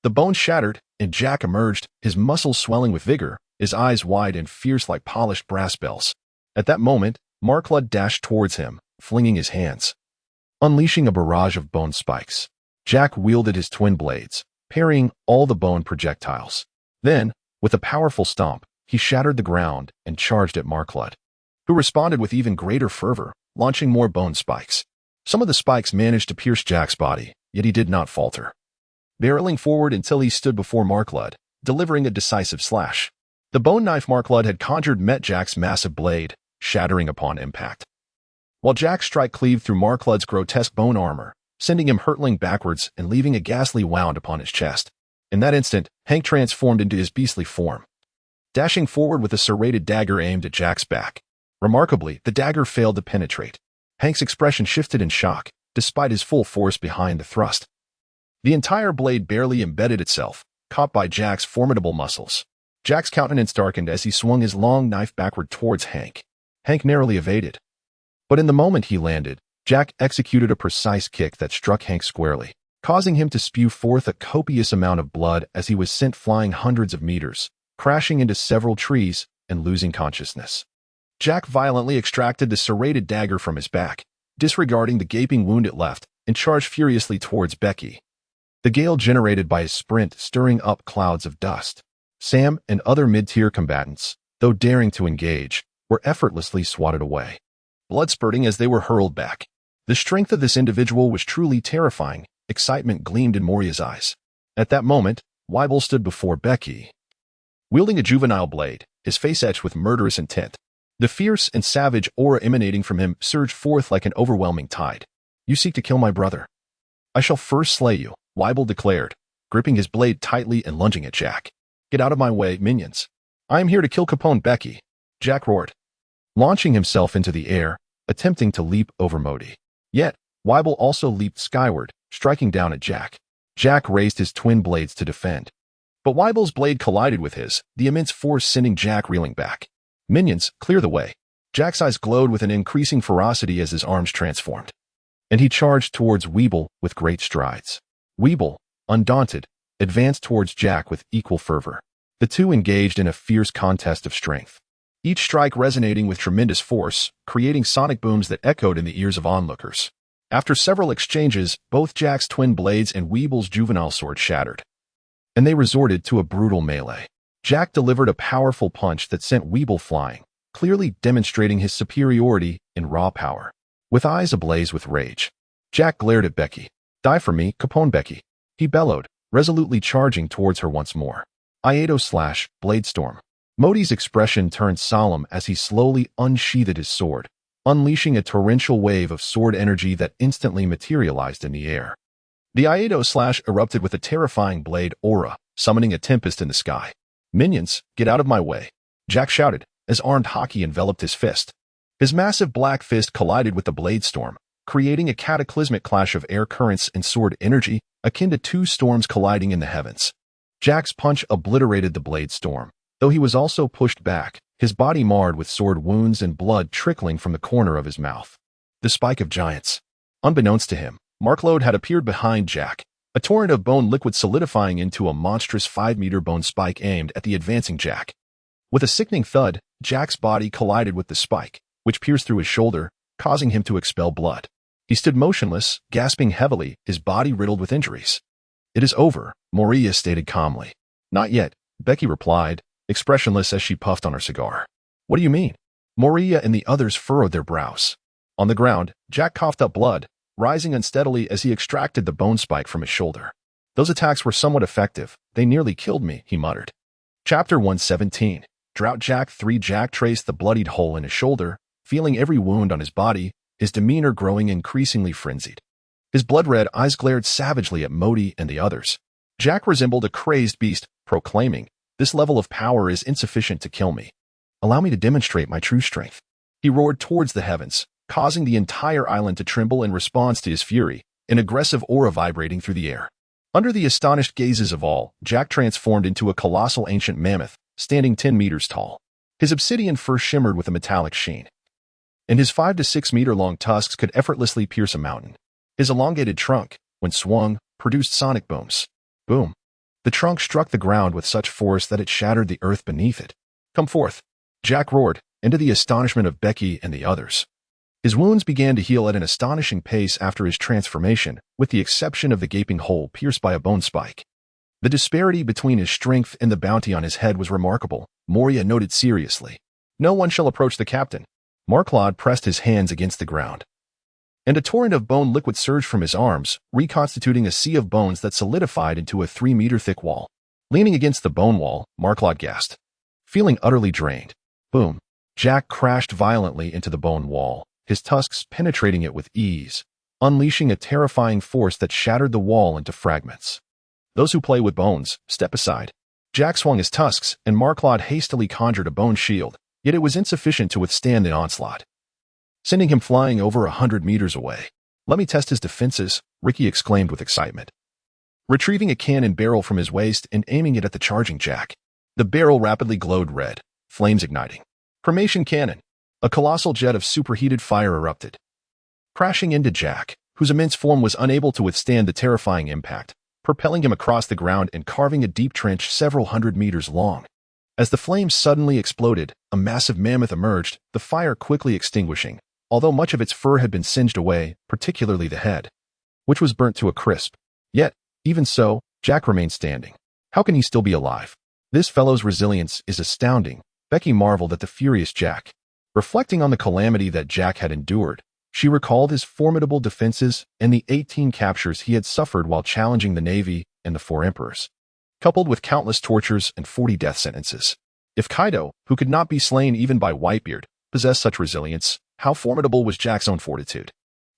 the bone shattered, and Jack emerged, his muscles swelling with vigor, his eyes wide and fierce like polished brass bells. At that moment, Marklud dashed towards him, flinging his hands, unleashing a barrage of bone spikes. Jack wielded his twin blades, parrying all the bone projectiles. Then, with a powerful stomp, he shattered the ground and charged at Marklud, who responded with even greater fervor, launching more bone spikes. Some of the spikes managed to pierce Jack's body, yet he did not falter, barreling forward until he stood before Marklud, delivering a decisive slash. The bone knife Marklud had conjured met Jack's massive blade, shattering upon impact, while Jack's strike cleaved through Marklud's grotesque bone armor, sending him hurtling backwards and leaving a ghastly wound upon his chest. In that instant, Hank transformed into his beastly form, dashing forward with a serrated dagger aimed at Jack's back. Remarkably, the dagger failed to penetrate. Hank's expression shifted in shock, despite his full force behind the thrust. The entire blade barely embedded itself, caught by Jack's formidable muscles. Jack's countenance darkened as he swung his long knife backward towards Hank. Hank narrowly evaded, but in the moment he landed, Jack executed a precise kick that struck Hank squarely, causing him to spew forth a copious amount of blood as he was sent flying hundreds of meters, crashing into several trees and losing consciousness. Jack violently extracted the serrated dagger from his back, disregarding the gaping wound it left, and charged furiously towards Becky. The gale generated by his sprint stirring up clouds of dust. Sam and other mid-tier combatants, though daring to engage, were effortlessly swatted away, blood spurting as they were hurled back. The strength of this individual was truly terrifying. Excitement gleamed in Moria's eyes. At that moment, Weibel stood before Becky, wielding a juvenile blade, his face etched with murderous intent. The fierce and savage aura emanating from him surged forth like an overwhelming tide. "You seek to kill my brother. I shall first slay you," Weibel declared, gripping his blade tightly and lunging at Jack. "Get out of my way, minions. I am here to kill Caponebeque," Jack roared, launching himself into the air, attempting to leap over Modi. Yet, Weibel also leaped skyward, striking down at Jack. Jack raised his twin blades to defend, but Weibel's blade collided with his, the immense force sending Jack reeling back. "Minions, clear the way." Jack's eyes glowed with an increasing ferocity as his arms transformed, and he charged towards Weibel with great strides. Weibel, undaunted, advanced towards Jack with equal fervor. The two engaged in a fierce contest of strength, each strike resonating with tremendous force, creating sonic booms that echoed in the ears of onlookers. After several exchanges, both Jack's twin blades and Weibel's juvenile sword shattered, and they resorted to a brutal melee. Jack delivered a powerful punch that sent Weibel flying, clearly demonstrating his superiority in raw power. With eyes ablaze with rage, Jack glared at Becky. "Die for me, Caponebeque," he bellowed, resolutely charging towards her once more. Iato slash, blade storm. Modi's expression turned solemn as he slowly unsheathed his sword, unleashing a torrential wave of sword energy that instantly materialized in the air. The Iato slash erupted with a terrifying blade aura, summoning a tempest in the sky. "Minions, get out of my way," Jack shouted, as armed hockey enveloped his fist. His massive black fist collided with the blade storm, creating a cataclysmic clash of air currents and sword energy akin to two storms colliding in the heavens. Jack's punch obliterated the blade storm, though he was also pushed back, his body marred with sword wounds and blood trickling from the corner of his mouth. The spike of giants. Unbeknownst to him, Marklud had appeared behind Jack, a torrent of bone liquid solidifying into a monstrous 5-meter bone spike aimed at the advancing Jack. With a sickening thud, Jack's body collided with the spike, which pierced through his shoulder, causing him to expel blood. He stood motionless, gasping heavily, his body riddled with injuries. "It is over," Moria stated calmly. "Not yet," Becky replied, expressionless as she puffed on her cigar. "What do you mean?" Moria and the others furrowed their brows. On the ground, Jack coughed up blood, rising unsteadily as he extracted the bone spike from his shoulder. "Those attacks were somewhat effective. They nearly killed me," he muttered. Chapter 117. Drought Jack 3. Jack traced the bloodied hole in his shoulder, feeling every wound on his body, his demeanor growing increasingly frenzied. His blood-red eyes glared savagely at Modi and the others. Jack resembled a crazed beast, proclaiming, "This level of power is insufficient to kill me. Allow me to demonstrate my true strength." He roared towards the heavens, causing the entire island to tremble in response to his fury, an aggressive aura vibrating through the air. Under the astonished gazes of all, Jack transformed into a colossal ancient mammoth, standing 10 meters tall. His obsidian fur shimmered with a metallic sheen, and his 5 to 6 meter long tusks could effortlessly pierce a mountain. His elongated trunk, when swung, produced sonic booms. Boom. The trunk struck the ground with such force that it shattered the earth beneath it. "Come forth," Jack roared, into the astonishment of Becky and the others. His wounds began to heal at an astonishing pace after his transformation, with the exception of the gaping hole pierced by a bone spike. The disparity between his strength and the bounty on his head was remarkable, Moria noted seriously. "No one shall approach the captain." Marclaude pressed his hands against the ground, and a torrent of bone liquid surged from his arms, reconstituting a sea of bones that solidified into a 3-meter-thick wall. Leaning against the bone wall, Marclaude gasped. Feeling utterly drained. Boom. Jack crashed violently into the bone wall, his tusks penetrating it with ease, unleashing a terrifying force that shattered the wall into fragments. "Those who play with bones, step aside." Jack swung his tusks, and Marclaude hastily conjured a bone shield, yet it was insufficient to withstand the onslaught, sending him flying over 100 meters away. "Let me test his defenses," Ricky exclaimed with excitement, retrieving a cannon barrel from his waist and aiming it at the charging Jack. The barrel rapidly glowed red, flames igniting. Cremation cannon. A colossal jet of superheated fire erupted, crashing into Jack, whose immense form was unable to withstand the terrifying impact, propelling him across the ground and carving a deep trench several 100 meters long. As the flames suddenly exploded, a massive mammoth emerged, the fire quickly extinguishing, although much of its fur had been singed away, particularly the head, which was burnt to a crisp. Yet, even so, Jack remained standing. How can he still be alive? This fellow's resilience is astounding, Becky marveled at the furious Jack. Reflecting on the calamity that Jack had endured, she recalled his formidable defenses and the 18 captures he had suffered while challenging the Navy and the 4 emperors, coupled with countless tortures and 40 death sentences. If Kaido, who could not be slain even by Whitebeard, possessed such resilience, how formidable was Jack's own fortitude?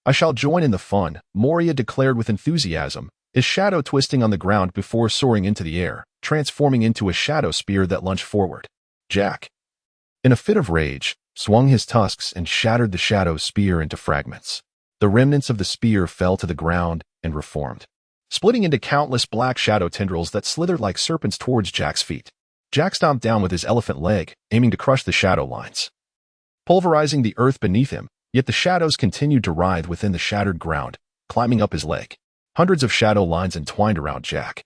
"I shall join in the fun," Moria declared with enthusiasm, his shadow twisting on the ground before soaring into the air, transforming into a shadow spear that lunged forward. Jack, in a fit of rage, swung his tusks and shattered the shadow spear into fragments. The remnants of the spear fell to the ground and reformed, splitting into countless black shadow tendrils that slithered like serpents towards Jack's feet. Jack stomped down with his elephant leg, aiming to crush the shadow lines, pulverizing the earth beneath him, yet the shadows continued to writhe within the shattered ground, climbing up his leg. Hundreds of shadow lines entwined around Jack,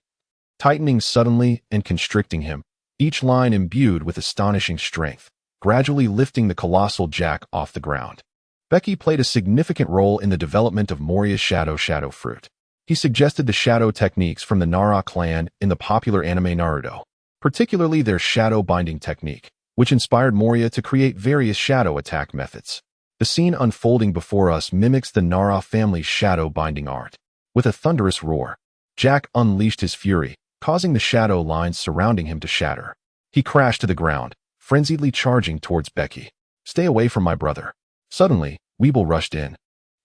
tightening suddenly and constricting him, each line imbued with astonishing strength, gradually lifting the colossal Jack off the ground. Becky played a significant role in the development of Moria's shadow fruit. He suggested the shadow techniques from the Nara clan in the popular anime Naruto, particularly their shadow binding technique, which inspired Moria to create various shadow attack methods. The scene unfolding before us mimics the Nara family's shadow binding art. With a thunderous roar, Jack unleashed his fury, causing the shadow lines surrounding him to shatter. He crashed to the ground, frenziedly charging towards Becky. "Stay away from my brother." Suddenly, Weeble rushed in,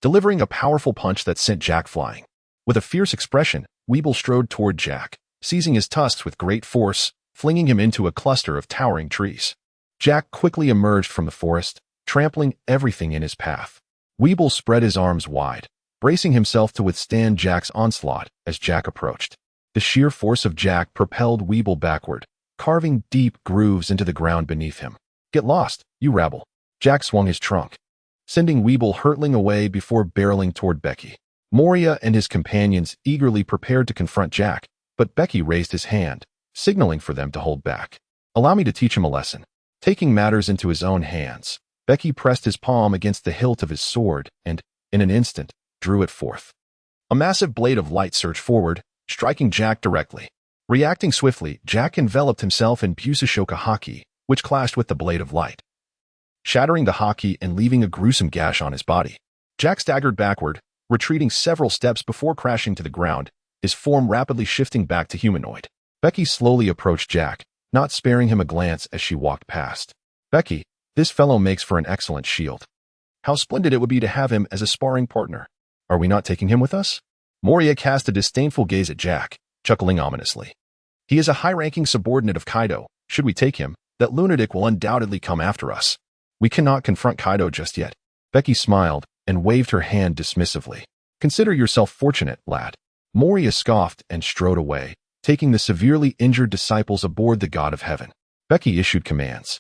delivering a powerful punch that sent Jack flying. With a fierce expression, Weeble strode toward Jack, seizing his tusks with great force, flinging him into a cluster of towering trees. Jack quickly emerged from the forest, trampling everything in his path. Weeble spread his arms wide, bracing himself to withstand Jack's onslaught as Jack approached. The sheer force of Jack propelled Weeble backward, carving deep grooves into the ground beneath him. "Get lost, you rabble." Jack swung his trunk, sending Weeble hurtling away before barreling toward Becky. Moria and his companions eagerly prepared to confront Jack, but Becky raised his hand, signaling for them to hold back. "Allow me to teach him a lesson." Taking matters into his own hands, Becky pressed his palm against the hilt of his sword and, in an instant, drew it forth. A massive blade of light surged forward, striking Jack directly. Reacting swiftly, Jack enveloped himself in Busashoka Haki, which clashed with the blade of light, shattering the Haki and leaving a gruesome gash on his body. Jack staggered backward, retreating several steps before crashing to the ground, his form rapidly shifting back to humanoid. Becky slowly approached Jack, not sparing him a glance as she walked past. "Becky, this fellow makes for an excellent shield. How splendid it would be to have him as a sparring partner." Are we not taking him with us? Moria cast a disdainful gaze at Jack, chuckling ominously. He is a high-ranking subordinate of Kaido. Should we take him, that lunatic will undoubtedly come after us. We cannot confront Kaido just yet. Becky smiled and waved her hand dismissively. Consider yourself fortunate, lad. Moria scoffed and strode away, taking the severely injured disciples aboard the God of Heaven. Becky issued commands,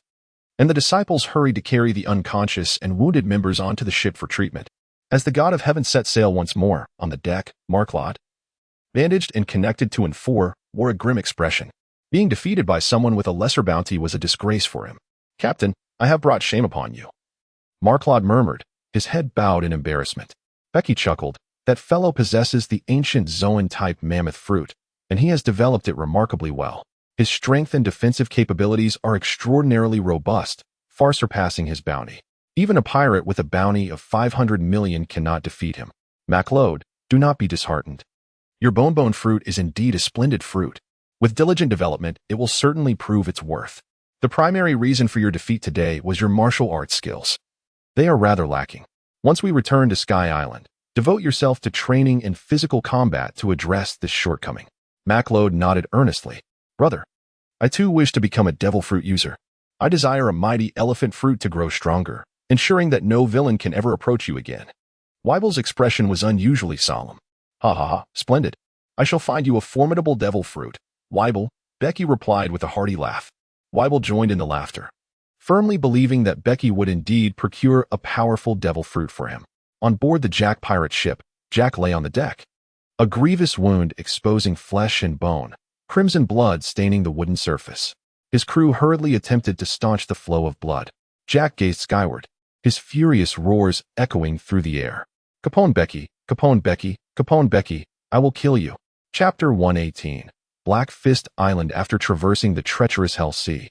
and the disciples hurried to carry the unconscious and wounded members onto the ship for treatment. As the God of Heaven set sail once more, on the deck, Marklot, bandaged and connected to N4, wore a grim expression. Being defeated by someone with a lesser bounty was a disgrace for him. Captain, I have brought shame upon you. Marklot murmured, his head bowed in embarrassment. Becky chuckled. That fellow possesses the ancient Zoan-type mammoth fruit, and he has developed it remarkably well. His strength and defensive capabilities are extraordinarily robust, far surpassing his bounty. Even a pirate with a bounty of 500 million cannot defeat him. Macleod, do not be disheartened. Your bonebone fruit is indeed a splendid fruit. With diligent development, it will certainly prove its worth. The primary reason for your defeat today was your martial arts skills. They are rather lacking. Once we return to Sky Island, devote yourself to training in physical combat to address this shortcoming. Macleod nodded earnestly. Brother, I too wish to become a devil fruit user. I desire a mighty elephant fruit to grow stronger, ensuring that no villain can ever approach you again. Weibel's expression was unusually solemn. Ha ha ha, splendid. I shall find you a formidable devil fruit. Weibel, Becky replied with a hearty laugh. Weibel joined in the laughter, firmly believing that Becky would indeed procure a powerful devil fruit for him. On board the Jack pirate ship, Jack lay on the deck, a grievous wound exposing flesh and bone, crimson blood staining the wooden surface. His crew hurriedly attempted to staunch the flow of blood. Jack gazed skyward, his furious roars echoing through the air. Caponebeque, Caponebeque, Caponebeque, I will kill you. Chapter 118. Black Fist Island. After traversing the treacherous Hell Sea,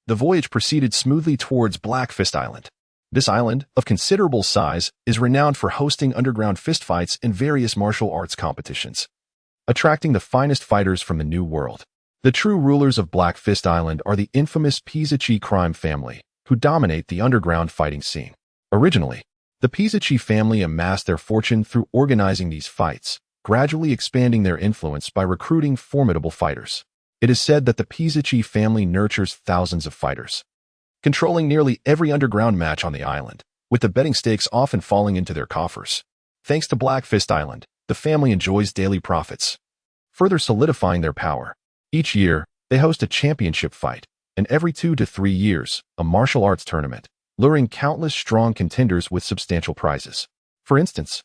the voyage proceeded smoothly towards Black Fist Island. This island, of considerable size, is renowned for hosting underground fistfights and various martial arts competitions, attracting the finest fighters from the New World. The true rulers of Black Fist Island are the infamous Pisachi crime family, who dominate the underground fighting scene. Originally, the Pisachi family amassed their fortune through organizing these fights, gradually expanding their influence by recruiting formidable fighters. It is said that the Pisachi family nurtures thousands of fighters, controlling nearly every underground match on the island, with the betting stakes often falling into their coffers. Thanks to Black Fist Island, the family enjoys daily profits, further solidifying their power. Each year, they host a championship fight, and every 2 to 3 years, a martial arts tournament, luring countless strong contenders with substantial prizes. For instance,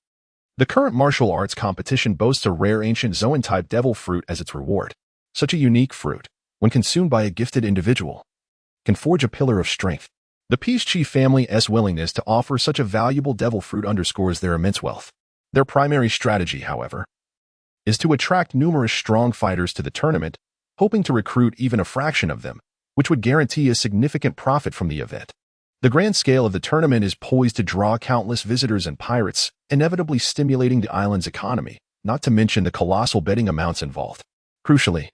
the current martial arts competition boasts a rare ancient Zoan-type devil fruit as its reward. Such a unique fruit, when consumed by a gifted individual, can forge a pillar of strength. The Pisachi family's willingness to offer such a valuable devil fruit underscores their immense wealth. Their primary strategy, however, is to attract numerous strong fighters to the tournament, hoping to recruit even a fraction of them, which would guarantee a significant profit from the event. The grand scale of the tournament is poised to draw countless visitors and pirates, inevitably stimulating the island's economy, not to mention the colossal betting amounts involved. Crucially,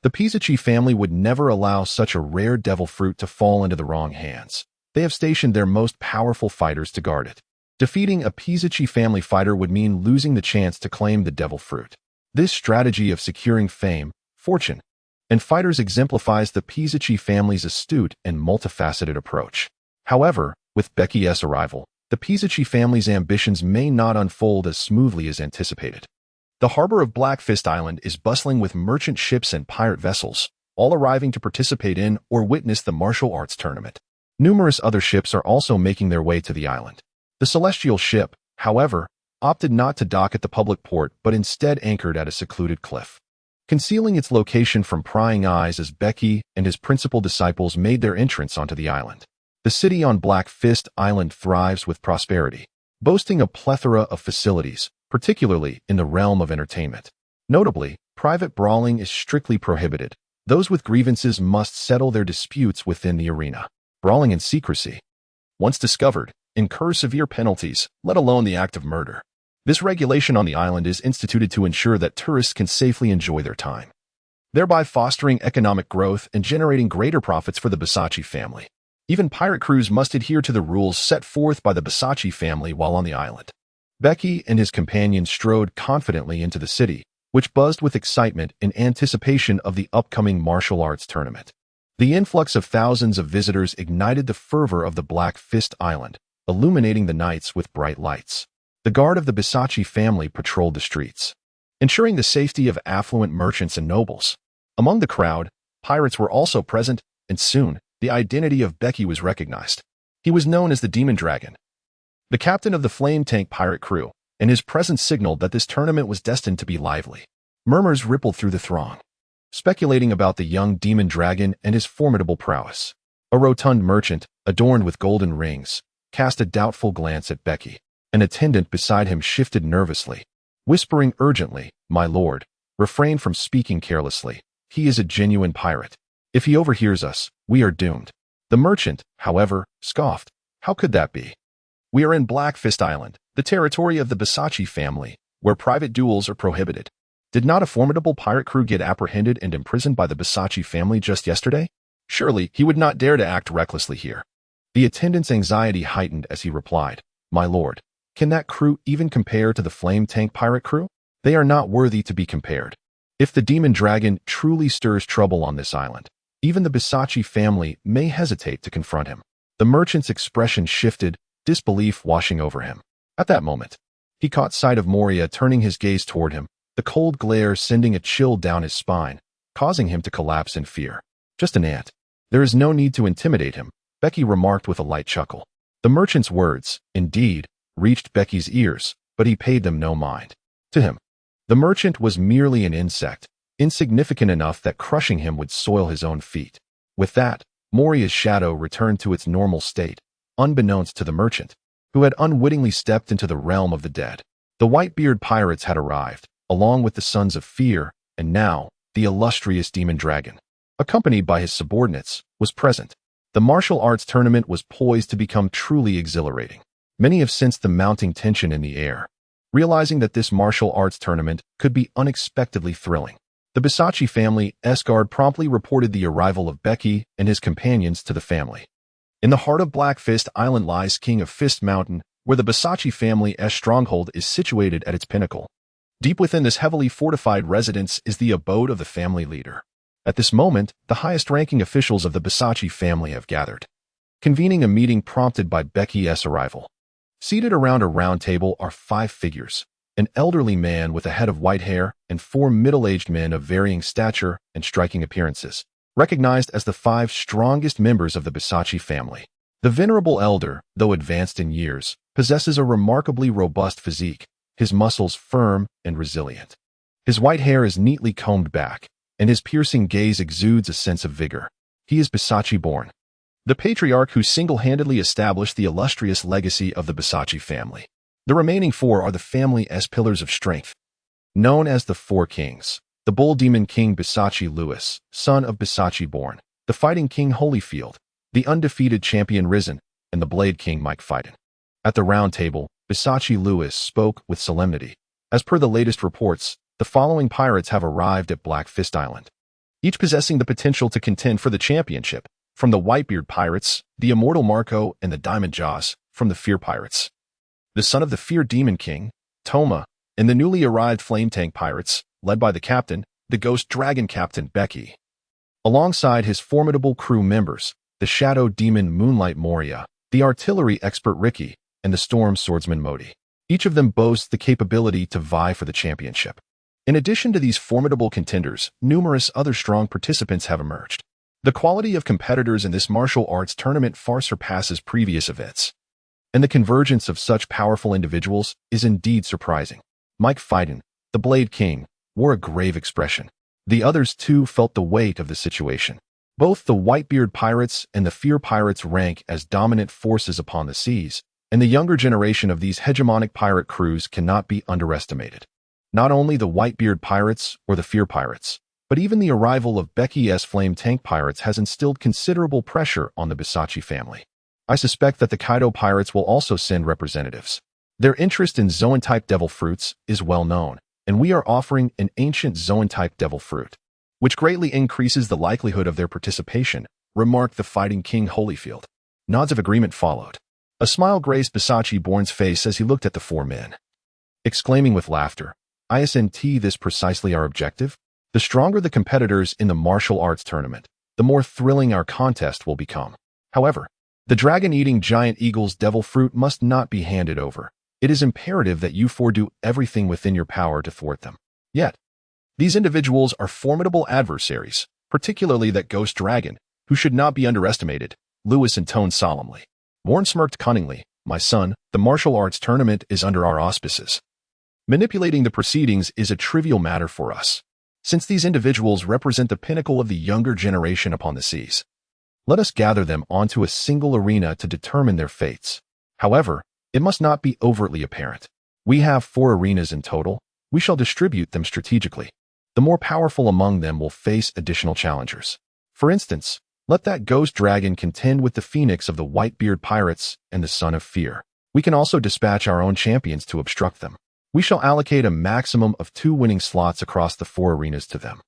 the Pisachi family would never allow such a rare devil fruit to fall into the wrong hands. They have stationed their most powerful fighters to guard it. Defeating a Pisachi family fighter would mean losing the chance to claim the devil fruit. This strategy of securing fame, fortune, and fighters exemplifies the Pisachi family's astute and multifaceted approach. However, with Becky's arrival, the Pisachi family's ambitions may not unfold as smoothly as anticipated. The harbor of Black Fist Island is bustling with merchant ships and pirate vessels, all arriving to participate in or witness the martial arts tournament. Numerous other ships are also making their way to the island. The celestial ship, however, opted not to dock at the public port but instead anchored at a secluded cliff, concealing its location from prying eyes as Becky and his principal disciples made their entrance onto the island. The city on Black Fist Island thrives with prosperity, boasting a plethora of facilities, particularly in the realm of entertainment. Notably, private brawling is strictly prohibited. Those with grievances must settle their disputes within the arena. Brawling in secrecy, once discovered, incurs severe penalties, let alone the act of murder. This regulation on the island is instituted to ensure that tourists can safely enjoy their time, thereby fostering economic growth and generating greater profits for the Pisachi family. Even pirate crews must adhere to the rules set forth by the Pisachi family while on the island. Bege and his companions strode confidently into the city, which buzzed with excitement in anticipation of the upcoming martial arts tournament. The influx of thousands of visitors ignited the fervor of the Black Fist Island, illuminating the nights with bright lights. The guard of the Bege family patrolled the streets, ensuring the safety of affluent merchants and nobles. Among the crowd, pirates were also present, and soon, the identity of Bege was recognized. He was known as the Demon Dragon, the captain of the flame tank pirate crew, and his presence signaled that this tournament was destined to be lively. Murmurs rippled through the throng, speculating about the young Demon Dragon and his formidable prowess. A rotund merchant, adorned with golden rings, cast a doubtful glance at Bege. An attendant beside him shifted nervously, whispering urgently, "My lord, refrain from speaking carelessly. He is a genuine pirate. If he overhears us, we are doomed." The merchant, however, scoffed. "How could that be? We are in Black Fist Island, the territory of the Bege family, where private duels are prohibited. Did not a formidable pirate crew get apprehended and imprisoned by the Bege family just yesterday? Surely he would not dare to act recklessly here." The attendant's anxiety heightened as he replied, "My lord, can that crew even compare to the flame tank pirate crew? They are not worthy to be compared. If the Demon Dragon truly stirs trouble on this island, even the Bege family may hesitate to confront him." The merchant's expression shifted, disbelief washing over him. At that moment, he caught sight of Moria turning his gaze toward him, the cold glare sending a chill down his spine, causing him to collapse in fear. "Just an ant. There is no need to intimidate him," Bege remarked with a light chuckle. The merchant's words, indeed, reached Bege's ears, but he paid them no mind. To him, the merchant was merely an insect, insignificant enough that crushing him would soil his own feet. With that, Moria's shadow returned to its normal state, unbeknownst to the merchant, who had unwittingly stepped into the realm of the dead. The Whitebeard pirates had arrived, along with the Sons of Fear, and now, the illustrious Demon Dragon, accompanied by his subordinates, was present. The martial arts tournament was poised to become truly exhilarating. Many have sensed the mounting tension in the air, realizing that this martial arts tournament could be unexpectedly thrilling. The Bege family's guard promptly reported the arrival of Bege and his companions to the family. In the heart of Black Fist Island lies King of Fist Mountain, where the Bege family's stronghold is situated at its pinnacle. Deep within this heavily fortified residence is the abode of the family leader. At this moment, the highest-ranking officials of the Bege family have gathered, convening a meeting prompted by Bege's arrival. Seated around a round table are 5 figures: an elderly man with a head of white hair and 4 middle-aged men of varying stature and striking appearances, recognized as the 5 strongest members of the Bege family. The venerable elder, though advanced in years, possesses a remarkably robust physique, his muscles firm and resilient. His white hair is neatly combed back, and his piercing gaze exudes a sense of vigor. He is Bege-born, the patriarch who single-handedly established the illustrious legacy of the Bege family. The remaining 4 are the family's pillars of strength, known as the 4 Kings: the Bull Demon King Bege Louis, son of Bege-born, the Fighting King Holyfield, the undefeated champion Risen, and the Blade King Mike Fighten. At the round table, Bege Louis spoke with solemnity. As per the latest reports, the following pirates have arrived at Black Fist Island, each possessing the potential to contend for the championship. From the Whitebeard pirates, the Immortal Marco and the Diamond Jaws; from the Fear pirates, the son of the Fear Demon King, Toma; and the newly arrived Flame Tank pirates, led by the captain, the Ghost Dragon Captain Bege. Alongside his formidable crew members, the Shadow Demon Moonlight Moria, the Artillery Expert Ricky, and the Storm Swordsman Modi. Each of them boasts the capability to vie for the championship. In addition to these formidable contenders, numerous other strong participants have emerged. The quality of competitors in this martial arts tournament far surpasses previous events, and the convergence of such powerful individuals is indeed surprising. Mike Fighten, the Blade King, wore a grave expression. The others too felt the weight of the situation. Both the Whitebeard pirates and the Fear pirates rank as dominant forces upon the seas, and the younger generation of these hegemonic pirate crews cannot be underestimated. Not only the Whitebeard pirates or the Fear pirates, but even the arrival of Bege's Flame Tank pirates has instilled considerable pressure on the Bege family. I suspect that the Kaido pirates will also send representatives. Their interest in Zoan-type devil fruits is well known, and we are offering an ancient Zoan-type devil fruit, which greatly increases the likelihood of their participation, remarked the Fighting King Holyfield. Nods of agreement followed. A smile graced Bege-born's face as he looked at the 4 men. exclaiming with laughter. Isn't this precisely our objective? The stronger the competitors in the martial arts tournament, the more thrilling our contest will become. However, the dragon-eating giant eagle's devil fruit must not be handed over. It is imperative that you four do everything within your power to thwart them. Yet, these individuals are formidable adversaries, particularly that ghost dragon, who should not be underestimated, Lewis intoned solemnly. Warren smirked cunningly. My son, the martial arts tournament is under our auspices. Manipulating the proceedings is a trivial matter for us, since these individuals represent the pinnacle of the younger generation upon the seas. Let us gather them onto a single arena to determine their fates. However, it must not be overtly apparent. We have 4 arenas in total. We shall distribute them strategically. The more powerful among them will face additional challengers. For instance, let that ghost dragon contend with the phoenix of the Whitebeard pirates and the Son of Fear. We can also dispatch our own champions to obstruct them. We shall allocate a maximum of 2 winning slots across the 4 arenas to them,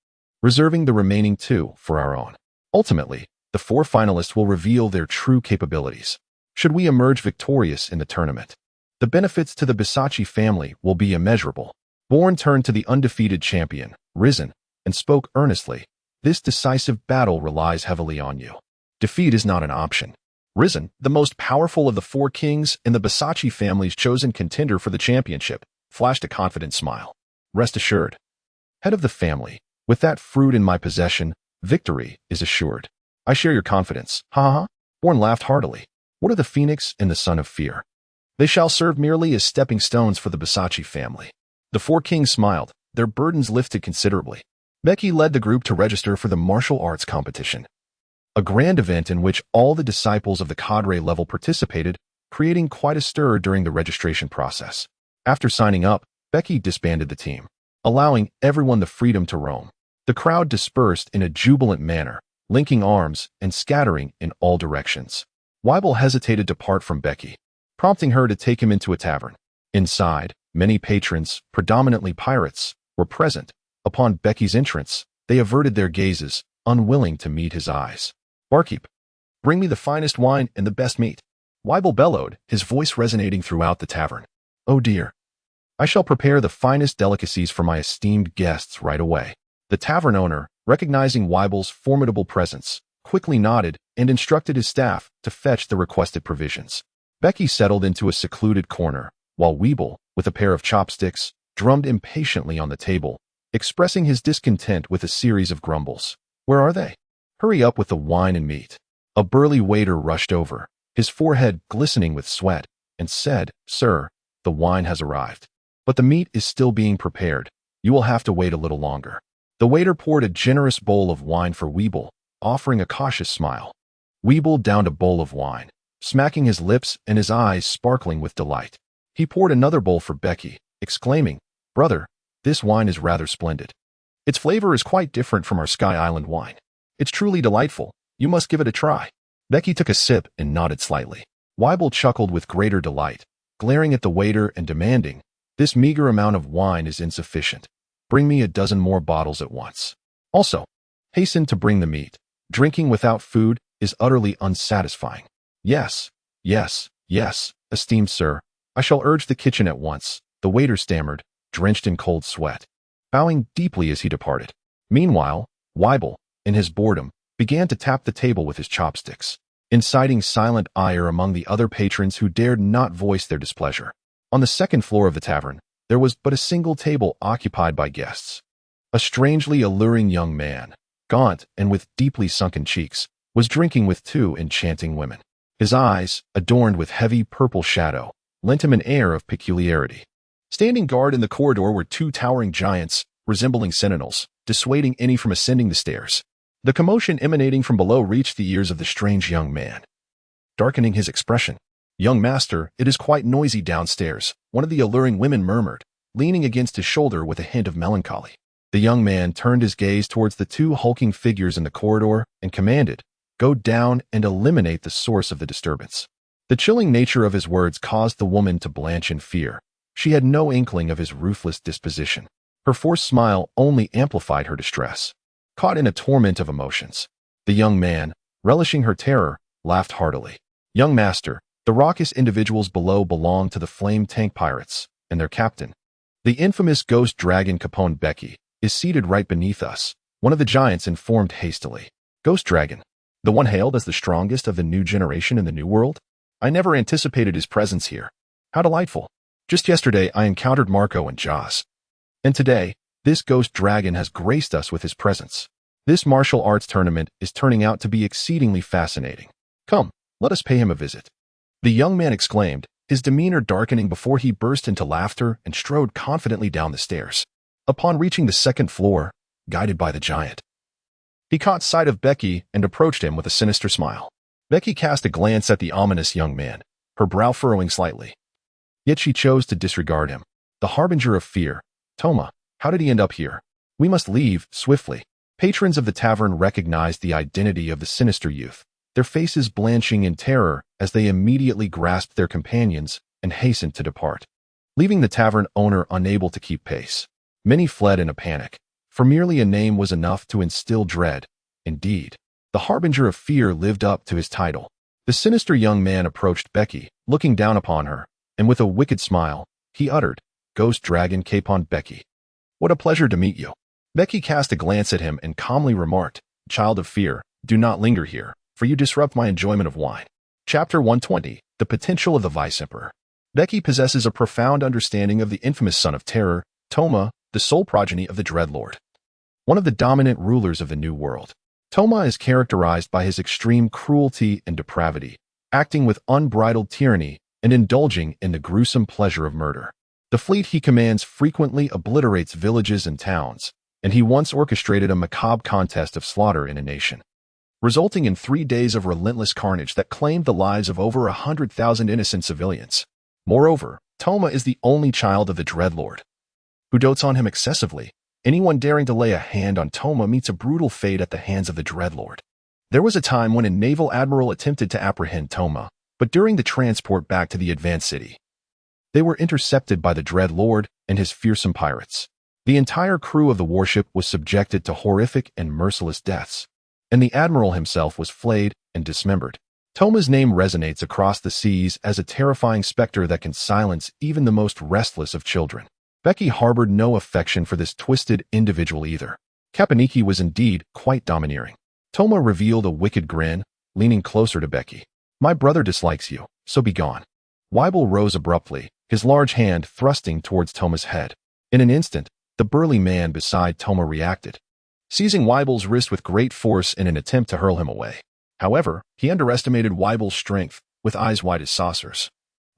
reserving the remaining 2 for our own. Ultimately, the 4 finalists will reveal their true capabilities. Should we emerge victorious in the tournament, the benefits to the Bege family will be immeasurable. Bourne turned to the undefeated champion, Risen, and spoke earnestly. This decisive battle relies heavily on you. Defeat is not an option. Risen, the most powerful of the 4 kings and the Bege family's chosen contender for the championship, flashed a confident smile. Rest assured, head of the family, with that fruit in my possession, victory is assured. I share your confidence. Ha ha. Bourne laughed heartily. What are the Phoenix and the Son of Fear? They shall serve merely as stepping stones for the Bege family. The 4 kings smiled, their burdens lifted considerably. Becky led the group to register for the martial arts competition, a grand event in which all the disciples of the cadre level participated, creating quite a stir during the registration process. After signing up, Becky disbanded the team, allowing everyone the freedom to roam. The crowd dispersed in a jubilant manner, linking arms and scattering in all directions. Weibel hesitated to part from Becky, prompting her to take him into a tavern. Inside, many patrons, predominantly pirates, were present. Upon Becky's entrance, they averted their gazes, unwilling to meet his eyes. Barkeep, bring me the finest wine and the best meat. Weibel bellowed, his voice resonating throughout the tavern. Oh dear. I shall prepare the finest delicacies for my esteemed guests right away. The tavern owner, recognizing Weibel's formidable presence, quickly nodded and instructed his staff to fetch the requested provisions. Becky settled into a secluded corner, while Weibel, with a pair of chopsticks, drummed impatiently on the table, expressing his discontent with a series of grumbles. Where are they? Hurry up with the wine and meat. A burly waiter rushed over, his forehead glistening with sweat, and said, Sir, the wine has arrived, but the meat is still being prepared. You will have to wait a little longer. The waiter poured a generous bowl of wine for Weibel, offering a cautious smile. Weibel downed a bowl of wine, smacking his lips and his eyes sparkling with delight. He poured another bowl for Becky, exclaiming, Brother, this wine is rather splendid. Its flavor is quite different from our Sky Island wine. It's truly delightful. You must give it a try. Becky took a sip and nodded slightly. Weibel chuckled with greater delight, glaring at the waiter and demanding, This meager amount of wine is insufficient. Bring me a dozen more bottles at once. Also, hasten to bring the meat. Drinking without food is utterly unsatisfying. Yes, yes, yes, esteemed sir. I shall urge the kitchen at once, the waiter stammered, drenched in cold sweat, bowing deeply as he departed. Meanwhile, Weibel, in his boredom, began to tap the table with his chopsticks, inciting silent ire among the other patrons who dared not voice their displeasure. On the second floor of the tavern, there was but a single table occupied by guests. A strangely alluring young man, gaunt and with deeply sunken cheeks, was drinking with 2 enchanting women. His eyes, adorned with heavy purple shadow, lent him an air of peculiarity. Standing guard in the corridor were 2 towering giants, resembling sentinels, dissuading any from ascending the stairs. The commotion emanating from below reached the ears of the strange young man, darkening his expression. Young master, it is quite noisy downstairs, one of the alluring women murmured, leaning against his shoulder with a hint of melancholy. The young man turned his gaze towards the 2 hulking figures in the corridor and commanded, Go down and eliminate the source of the disturbance. The chilling nature of his words caused the woman to blanch in fear. She had no inkling of his ruthless disposition. Her forced smile only amplified her distress. Caught in a torment of emotions, the young man, relishing her terror, laughed heartily. Young master, the raucous individuals below belong to the Flame Tank Pirates, and their captain, The infamous ghost dragon Caponebeque is seated right beneath us, one of the giants informed hastily. Ghost dragon, the one hailed as the strongest of the new generation in the New World? I never anticipated his presence here. How delightful. Just yesterday I encountered Marco and Jaws. And today, this ghost dragon has graced us with his presence. This martial arts tournament is turning out to be exceedingly fascinating. Come, let us pay him a visit. The young man exclaimed, his demeanor darkening before he burst into laughter and strode confidently down the stairs. Upon reaching the second floor, guided by the giant, he caught sight of Becky and approached him with a sinister smile. Becky cast a glance at the ominous young man, her brow furrowing slightly. Yet she chose to disregard him. The harbinger of fear. Toma, how did he end up here? We must leave, swiftly. Patrons of the tavern recognized the identity of the sinister youth, their faces blanching in terror as they immediately grasped their companions and hastened to depart, leaving the tavern owner unable to keep pace. Many fled in a panic, for merely a name was enough to instill dread. Indeed, the harbinger of fear lived up to his title. The sinister young man approached Becky, looking down upon her, and with a wicked smile, he uttered, Ghost Dragon Caponebeque. What a pleasure to meet you. Becky cast a glance at him and calmly remarked, Child of fear, do not linger here, for you disrupt my enjoyment of wine. Chapter 120, The Potential of the Vice Emperor. Becky possesses a profound understanding of the infamous son of terror, Toma, the sole progeny of the Dreadlord, one of the dominant rulers of the New World. Toma is characterized by his extreme cruelty and depravity, acting with unbridled tyranny and indulging in the gruesome pleasure of murder. The fleet he commands frequently obliterates villages and towns, and he once orchestrated a macabre contest of slaughter in a nation, resulting in 3 days of relentless carnage that claimed the lives of over 100,000 innocent civilians. Moreover, Toma is the only child of the Dreadlord, who dotes on him excessively. Anyone daring to lay a hand on Toma meets a brutal fate at the hands of the Dreadlord. There was a time when a naval admiral attempted to apprehend Toma, but during the transport back to the Advanced City, they were intercepted by the Dreadlord and his fearsome pirates. The entire crew of the warship was subjected to horrific and merciless deaths, and the admiral himself was flayed and dismembered. Toma's name resonates across the seas as a terrifying specter that can silence even the most restless of children. Becky harbored no affection for this twisted individual either. Caponebeque was indeed quite domineering. Toma revealed a wicked grin, leaning closer to Becky. My brother dislikes you, so be gone. Weibel rose abruptly, his large hand thrusting towards Toma's head. In an instant, the burly man beside Toma reacted, seizing Weibel's wrist with great force in an attempt to hurl him away. However, he underestimated Weibel's strength, with eyes wide as saucers.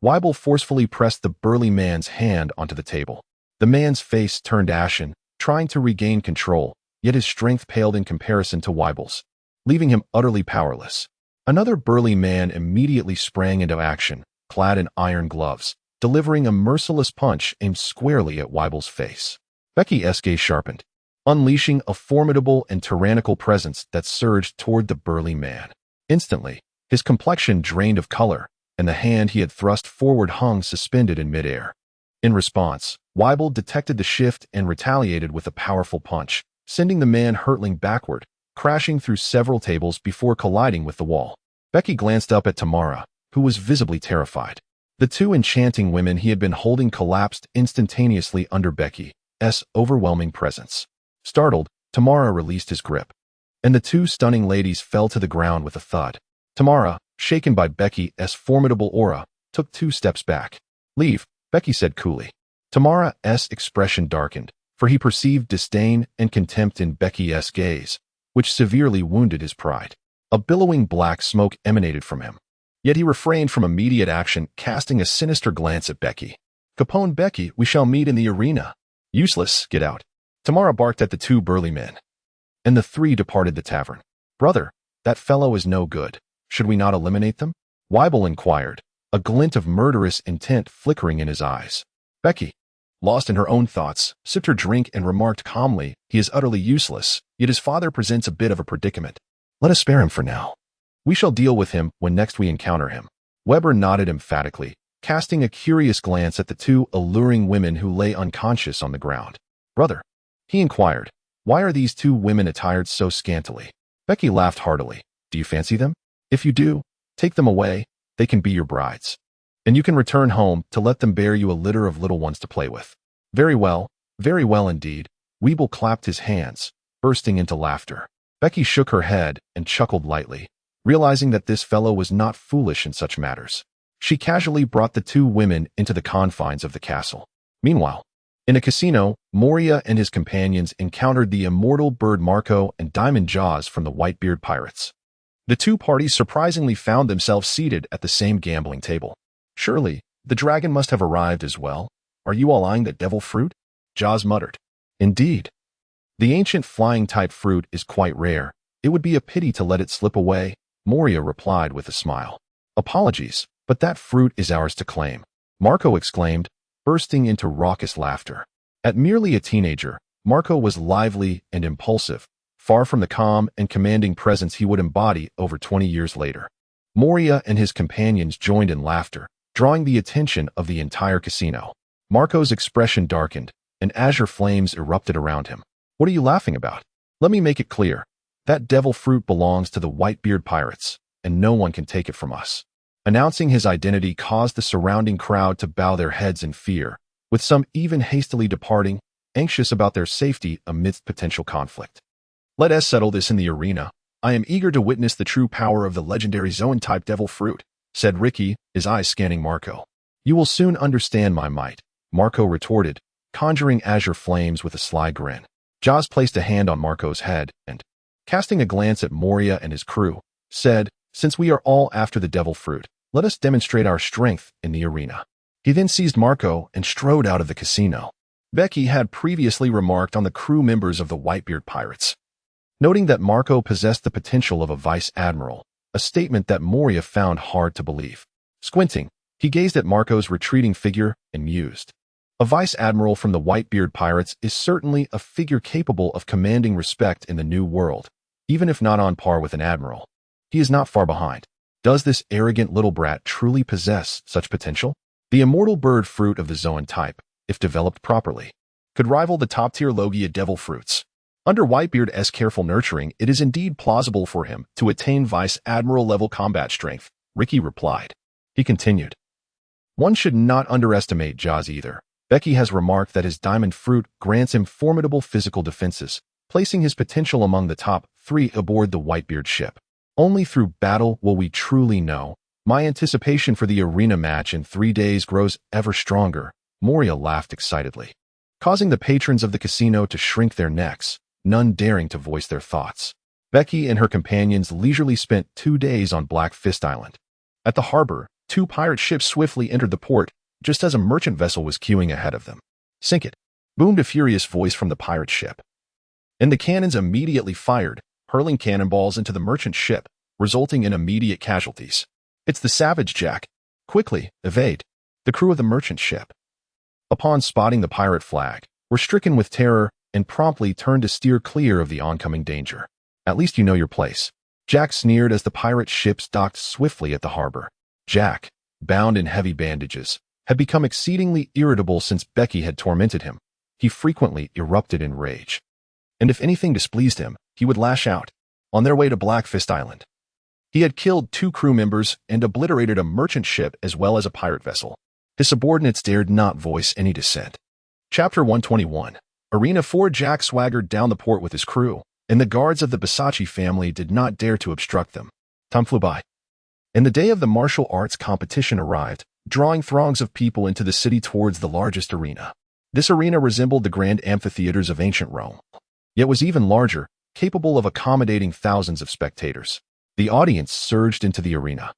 Weibel forcefully pressed the burly man's hand onto the table. The man's face turned ashen, trying to regain control, yet his strength paled in comparison to Weibel's, leaving him utterly powerless. Another burly man immediately sprang into action, clad in iron gloves, delivering a merciless punch aimed squarely at Weibel's face. Becky's gaze sharpened, unleashing a formidable and tyrannical presence that surged toward the burly man. Instantly, his complexion drained of color, and the hand he had thrust forward hung suspended in midair. In response, Weibel detected the shift and retaliated with a powerful punch, sending the man hurtling backward, crashing through several tables before colliding with the wall. Becky glanced up at Tamara, who was visibly terrified. The 2 enchanting women he had been holding collapsed instantaneously under Becky's overwhelming presence. Startled, Tamara released his grip, and the 2 stunning ladies fell to the ground with a thud. Tamara, shaken by Becky's formidable aura, took 2 steps back. Leave, Becky said coolly. Tamara's expression darkened, for he perceived disdain and contempt in Becky's gaze, which severely wounded his pride. A billowing black smoke emanated from him. Yet he refrained from immediate action, casting a sinister glance at Becky. Caponebeque, we shall meet in the arena. Useless, get out. Tamara barked at the 2 burly men, and the 3 departed the tavern. Brother, that fellow is no good. Should we not eliminate them? Weibel inquired, a glint of murderous intent flickering in his eyes. Becky, lost in her own thoughts, sipped her drink and remarked calmly, he is utterly useless, yet his father presents a bit of a predicament. Let us spare him for now. We shall deal with him when next we encounter him. Weber nodded emphatically, casting a curious glance at the 2 alluring women who lay unconscious on the ground. Brother, he inquired, why are these 2 women attired so scantily? Becky laughed heartily. Do you fancy them? If you do, take them away, they can be your brides. And you can return home to let them bear you a litter of little ones to play with. Very well indeed." Weeble clapped his hands, bursting into laughter. Becky shook her head and chuckled lightly, realizing that this fellow was not foolish in such matters. She casually brought the two women into the confines of the castle. Meanwhile, in a casino, Moria and his companions encountered the immortal bird Marco and Diamond Jaws from the Whitebeard Pirates. The two parties surprisingly found themselves seated at the same gambling table. "Surely, the dragon must have arrived as well. Are you all eyeing that devil fruit?" Jaws muttered. "Indeed. The ancient flying-type fruit is quite rare. It would be a pity to let it slip away," Moria replied with a smile. "Apologies, but that fruit is ours to claim," Marco exclaimed, bursting into raucous laughter. At merely a teenager, Marco was lively and impulsive, far from the calm and commanding presence he would embody over 20 years later. Moria and his companions joined in laughter, drawing the attention of the entire casino. Marco's expression darkened, and azure flames erupted around him. "What are you laughing about? Let me make it clear. That devil fruit belongs to the Whitebeard Pirates, and no one can take it from us." Announcing his identity caused the surrounding crowd to bow their heads in fear, with some even hastily departing, anxious about their safety amidst potential conflict. "Let us settle this in the arena. I am eager to witness the true power of the legendary Zoan-type devil fruit," said Ricky, his eyes scanning Marco. "You will soon understand my might," Marco retorted, conjuring azure flames with a sly grin. Jaws placed a hand on Marco's head and, casting a glance at Moria and his crew, said, "Since we are all after the devil fruit, let us demonstrate our strength in the arena." He then seized Marco and strode out of the casino. Becky had previously remarked on the crew members of the Whitebeard Pirates, noting that Marco possessed the potential of a vice admiral, a statement that Moria found hard to believe. Squinting, he gazed at Marco's retreating figure and mused. A vice admiral from the Whitebeard Pirates is certainly a figure capable of commanding respect in the New World, even if not on par with an admiral. He is not far behind. Does this arrogant little brat truly possess such potential? The immortal bird fruit of the Zoan type, if developed properly, could rival the top-tier Logia devil fruits. Under Whitebeard's careful nurturing, it is indeed plausible for him to attain Vice Admiral-level combat strength, Ricky replied. He continued. One should not underestimate Jaws either. Becky has remarked that his diamond fruit grants him formidable physical defenses, placing his potential among the top 3 aboard the Whitebeard ship. Only through battle will we truly know. My anticipation for the arena match in 3 days grows ever stronger, Moria laughed excitedly, causing the patrons of the casino to shrink their necks, none daring to voice their thoughts. Becky and her companions leisurely spent 2 days on Black Fist Island. At the harbor, 2 pirate ships swiftly entered the port, just as a merchant vessel was queuing ahead of them. "Sink it," boomed a furious voice from the pirate ship. And the cannons immediately fired, hurling cannonballs into the merchant ship, resulting in immediate casualties. "It's the Savage Jack. Quickly, evade." The crew of the merchant ship, upon spotting the pirate flag, were stricken with terror and promptly turned to steer clear of the oncoming danger. "At least you know your place," Jack sneered as the pirate ships docked swiftly at the harbor. Jack, bound in heavy bandages, had become exceedingly irritable since Becky had tormented him. He frequently erupted in rage, and if anything displeased him, he would lash out. On their way to Black Fist Island, he had killed 2 crew members and obliterated a merchant ship as well as a pirate vessel. His subordinates dared not voice any dissent. Chapter 121. Arena 4. Jack swaggered down the port with his crew, and the guards of the Basacci family did not dare to obstruct them. Time flew by, and the day of the martial arts competition arrived, drawing throngs of people into the city towards the largest arena. This arena resembled the grand amphitheaters of ancient Rome, yet was even larger, capable of accommodating thousands of spectators. The audience surged into the arena,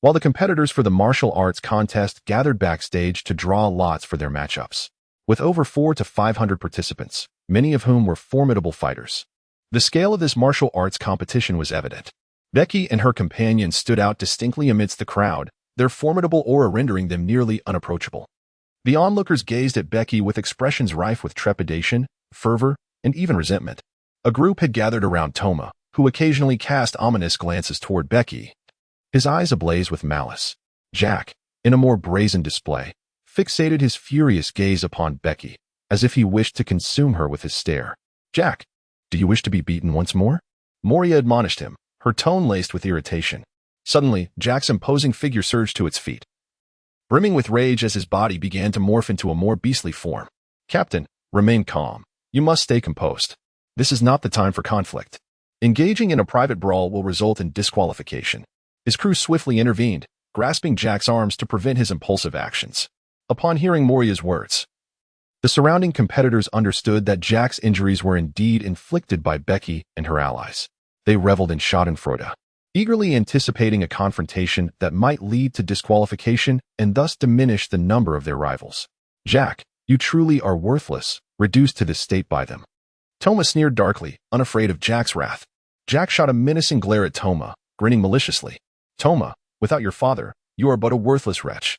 while the competitors for the martial arts contest gathered backstage to draw lots for their matchups. With over 400 to 500 participants, many of whom were formidable fighters, the scale of this martial arts competition was evident. Becky and her companions stood out distinctly amidst the crowd, their formidable aura rendering them nearly unapproachable. The onlookers gazed at Becky with expressions rife with trepidation, fervor, and even resentment. A group had gathered around Toma, who occasionally cast ominous glances toward Becky, his eyes ablaze with malice. Jack, in a more brazen display, fixated his furious gaze upon Becky, as if he wished to consume her with his stare. "Jack, do you wish to be beaten once more?" Moria admonished him, her tone laced with irritation. Suddenly, Jack's imposing figure surged to its feet, brimming with rage as his body began to morph into a more beastly form. Captain, remain calm. You must stay composed. This is not the time for conflict. Engaging in a private brawl will result in disqualification. His crew swiftly intervened, grasping Jack's arms to prevent his impulsive actions. Upon hearing Moria's words, the surrounding competitors understood that Jack's injuries were indeed inflicted by Becky and her allies. They reveled in schadenfreude, eagerly anticipating a confrontation that might lead to disqualification and thus diminish the number of their rivals. Jack, you truly are worthless, reduced to this state by them. Toma sneered darkly, unafraid of Jack's wrath. Jack shot a menacing glare at Toma, grinning maliciously. Toma, without your father, you are but a worthless wretch.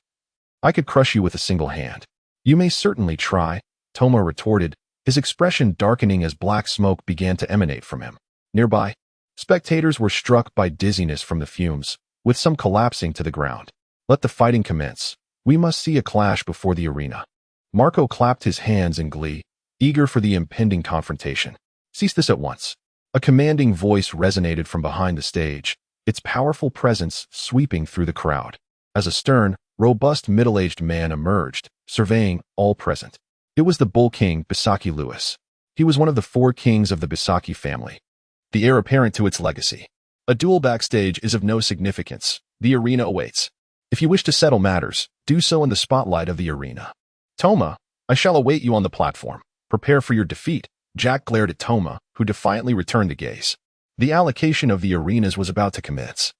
I could crush you with a single hand. You may certainly try, Toma retorted, his expression darkening as black smoke began to emanate from him. Nearby, spectators were struck by dizziness from the fumes, with some collapsing to the ground. Let the fighting commence. We must see a clash before the arena. Marco clapped his hands in glee, eager for the impending confrontation. Cease this at once. A commanding voice resonated from behind the stage, its powerful presence sweeping through the crowd. As a stern, robust middle-aged man emerged, surveying all present. It was the Bull King, Bisaki Lewis. He was one of the 4 kings of the Bisaki family, the heir apparent to its legacy. A duel backstage is of no significance. The arena awaits. If you wish to settle matters, do so in the spotlight of the arena. Toma, I shall await you on the platform. Prepare for your defeat. Jack glared at Toma, who defiantly returned the gaze. The allocation of the arenas was about to commence.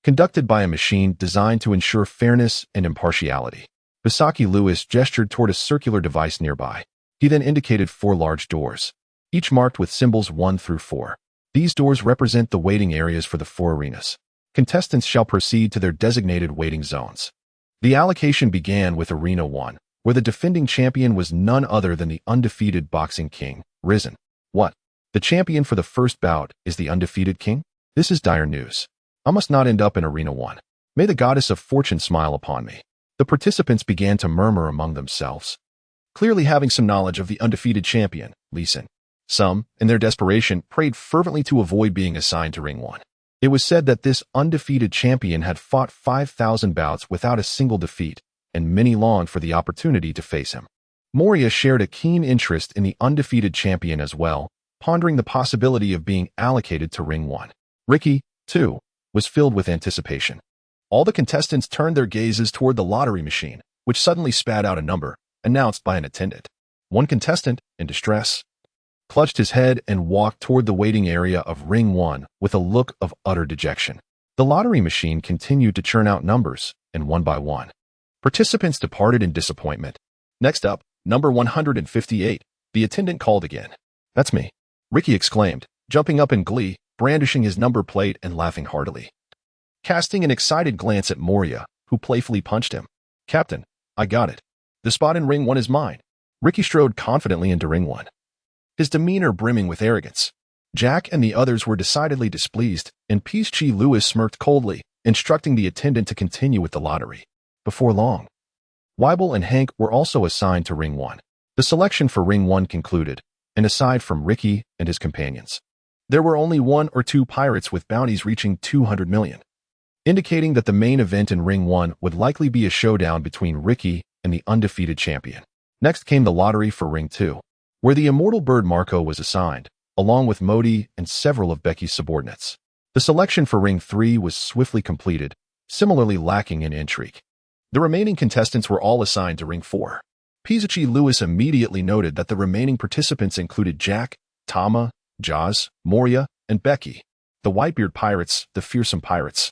Conducted by a machine designed to ensure fairness and impartiality, Bisaki Lewis gestured toward a circular device nearby. He then indicated 4 large doors, each marked with symbols 1 through 4. These doors represent the waiting areas for the 4 arenas. Contestants shall proceed to their designated waiting zones. The allocation began with Arena 1, where the defending champion was none other than the undefeated boxing king, Risen. What? The champion for the first bout is the undefeated king? This is dire news. I must not end up in Arena 1. May the goddess of fortune smile upon me. The participants began to murmur among themselves, clearly having some knowledge of the undefeated champion, Leeson. Some, in their desperation, prayed fervently to avoid being assigned to Ring 1. It was said that this undefeated champion had fought 5,000 bouts without a single defeat, and many longed for the opportunity to face him. Moria shared a keen interest in the undefeated champion as well, pondering the possibility of being allocated to Ring 1. Ricky, too, was filled with anticipation. All the contestants turned their gazes toward the lottery machine, which suddenly spat out a number, announced by an attendant. One contestant, in distress, clutched his head and walked toward the waiting area of Ring 1 with a look of utter dejection. The lottery machine continued to churn out numbers, and one by one, participants departed in disappointment. Next up, number 158, the attendant called again. That's me, Ricky exclaimed, jumping up in glee, brandishing his number plate and laughing heartily. Casting an excited glance at Moria, who playfully punched him. Captain, I got it. The spot in Ring 1 is mine. Ricky strode confidently into Ring 1, his demeanor brimming with arrogance. Jack and the others were decidedly displeased, and Peace-Chi Lewis smirked coldly, instructing the attendant to continue with the lottery. Before long, Weibel and Hank were also assigned to Ring 1. The selection for Ring 1 concluded, and aside from Ricky and his companions, there were only 1 or 2 pirates with bounties reaching 200 million, indicating that the main event in Ring 1 would likely be a showdown between Ricky and the undefeated champion. Next came the lottery for Ring 2, where the immortal bird Marco was assigned, along with Modi and several of Becky's subordinates. The selection for Ring 3 was swiftly completed, similarly lacking in intrigue. The remaining contestants were all assigned to Ring 4. Peace-Chi Lewis immediately noted that the remaining participants included Jack, Tama, Jaws, Moria, and Becky, the Whitebeard Pirates, the Fearsome Pirates,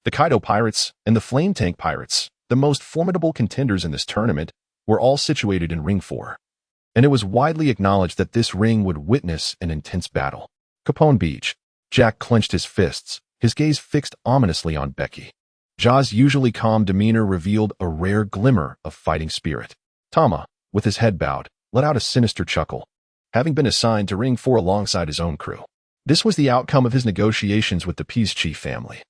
the Kaido Pirates, and the Flame Tank Pirates, the most formidable contenders in this tournament, were all situated in Ring 4. And it was widely acknowledged that this ring would witness an intense battle. Capone Bege. Jack clenched his fists, his gaze fixed ominously on Becky. Ja's usually calm demeanor revealed a rare glimmer of fighting spirit. Tama, with his head bowed, let out a sinister chuckle, having been assigned to Ring 4 alongside his own crew. This was the outcome of his negotiations with the Peace-Chi family.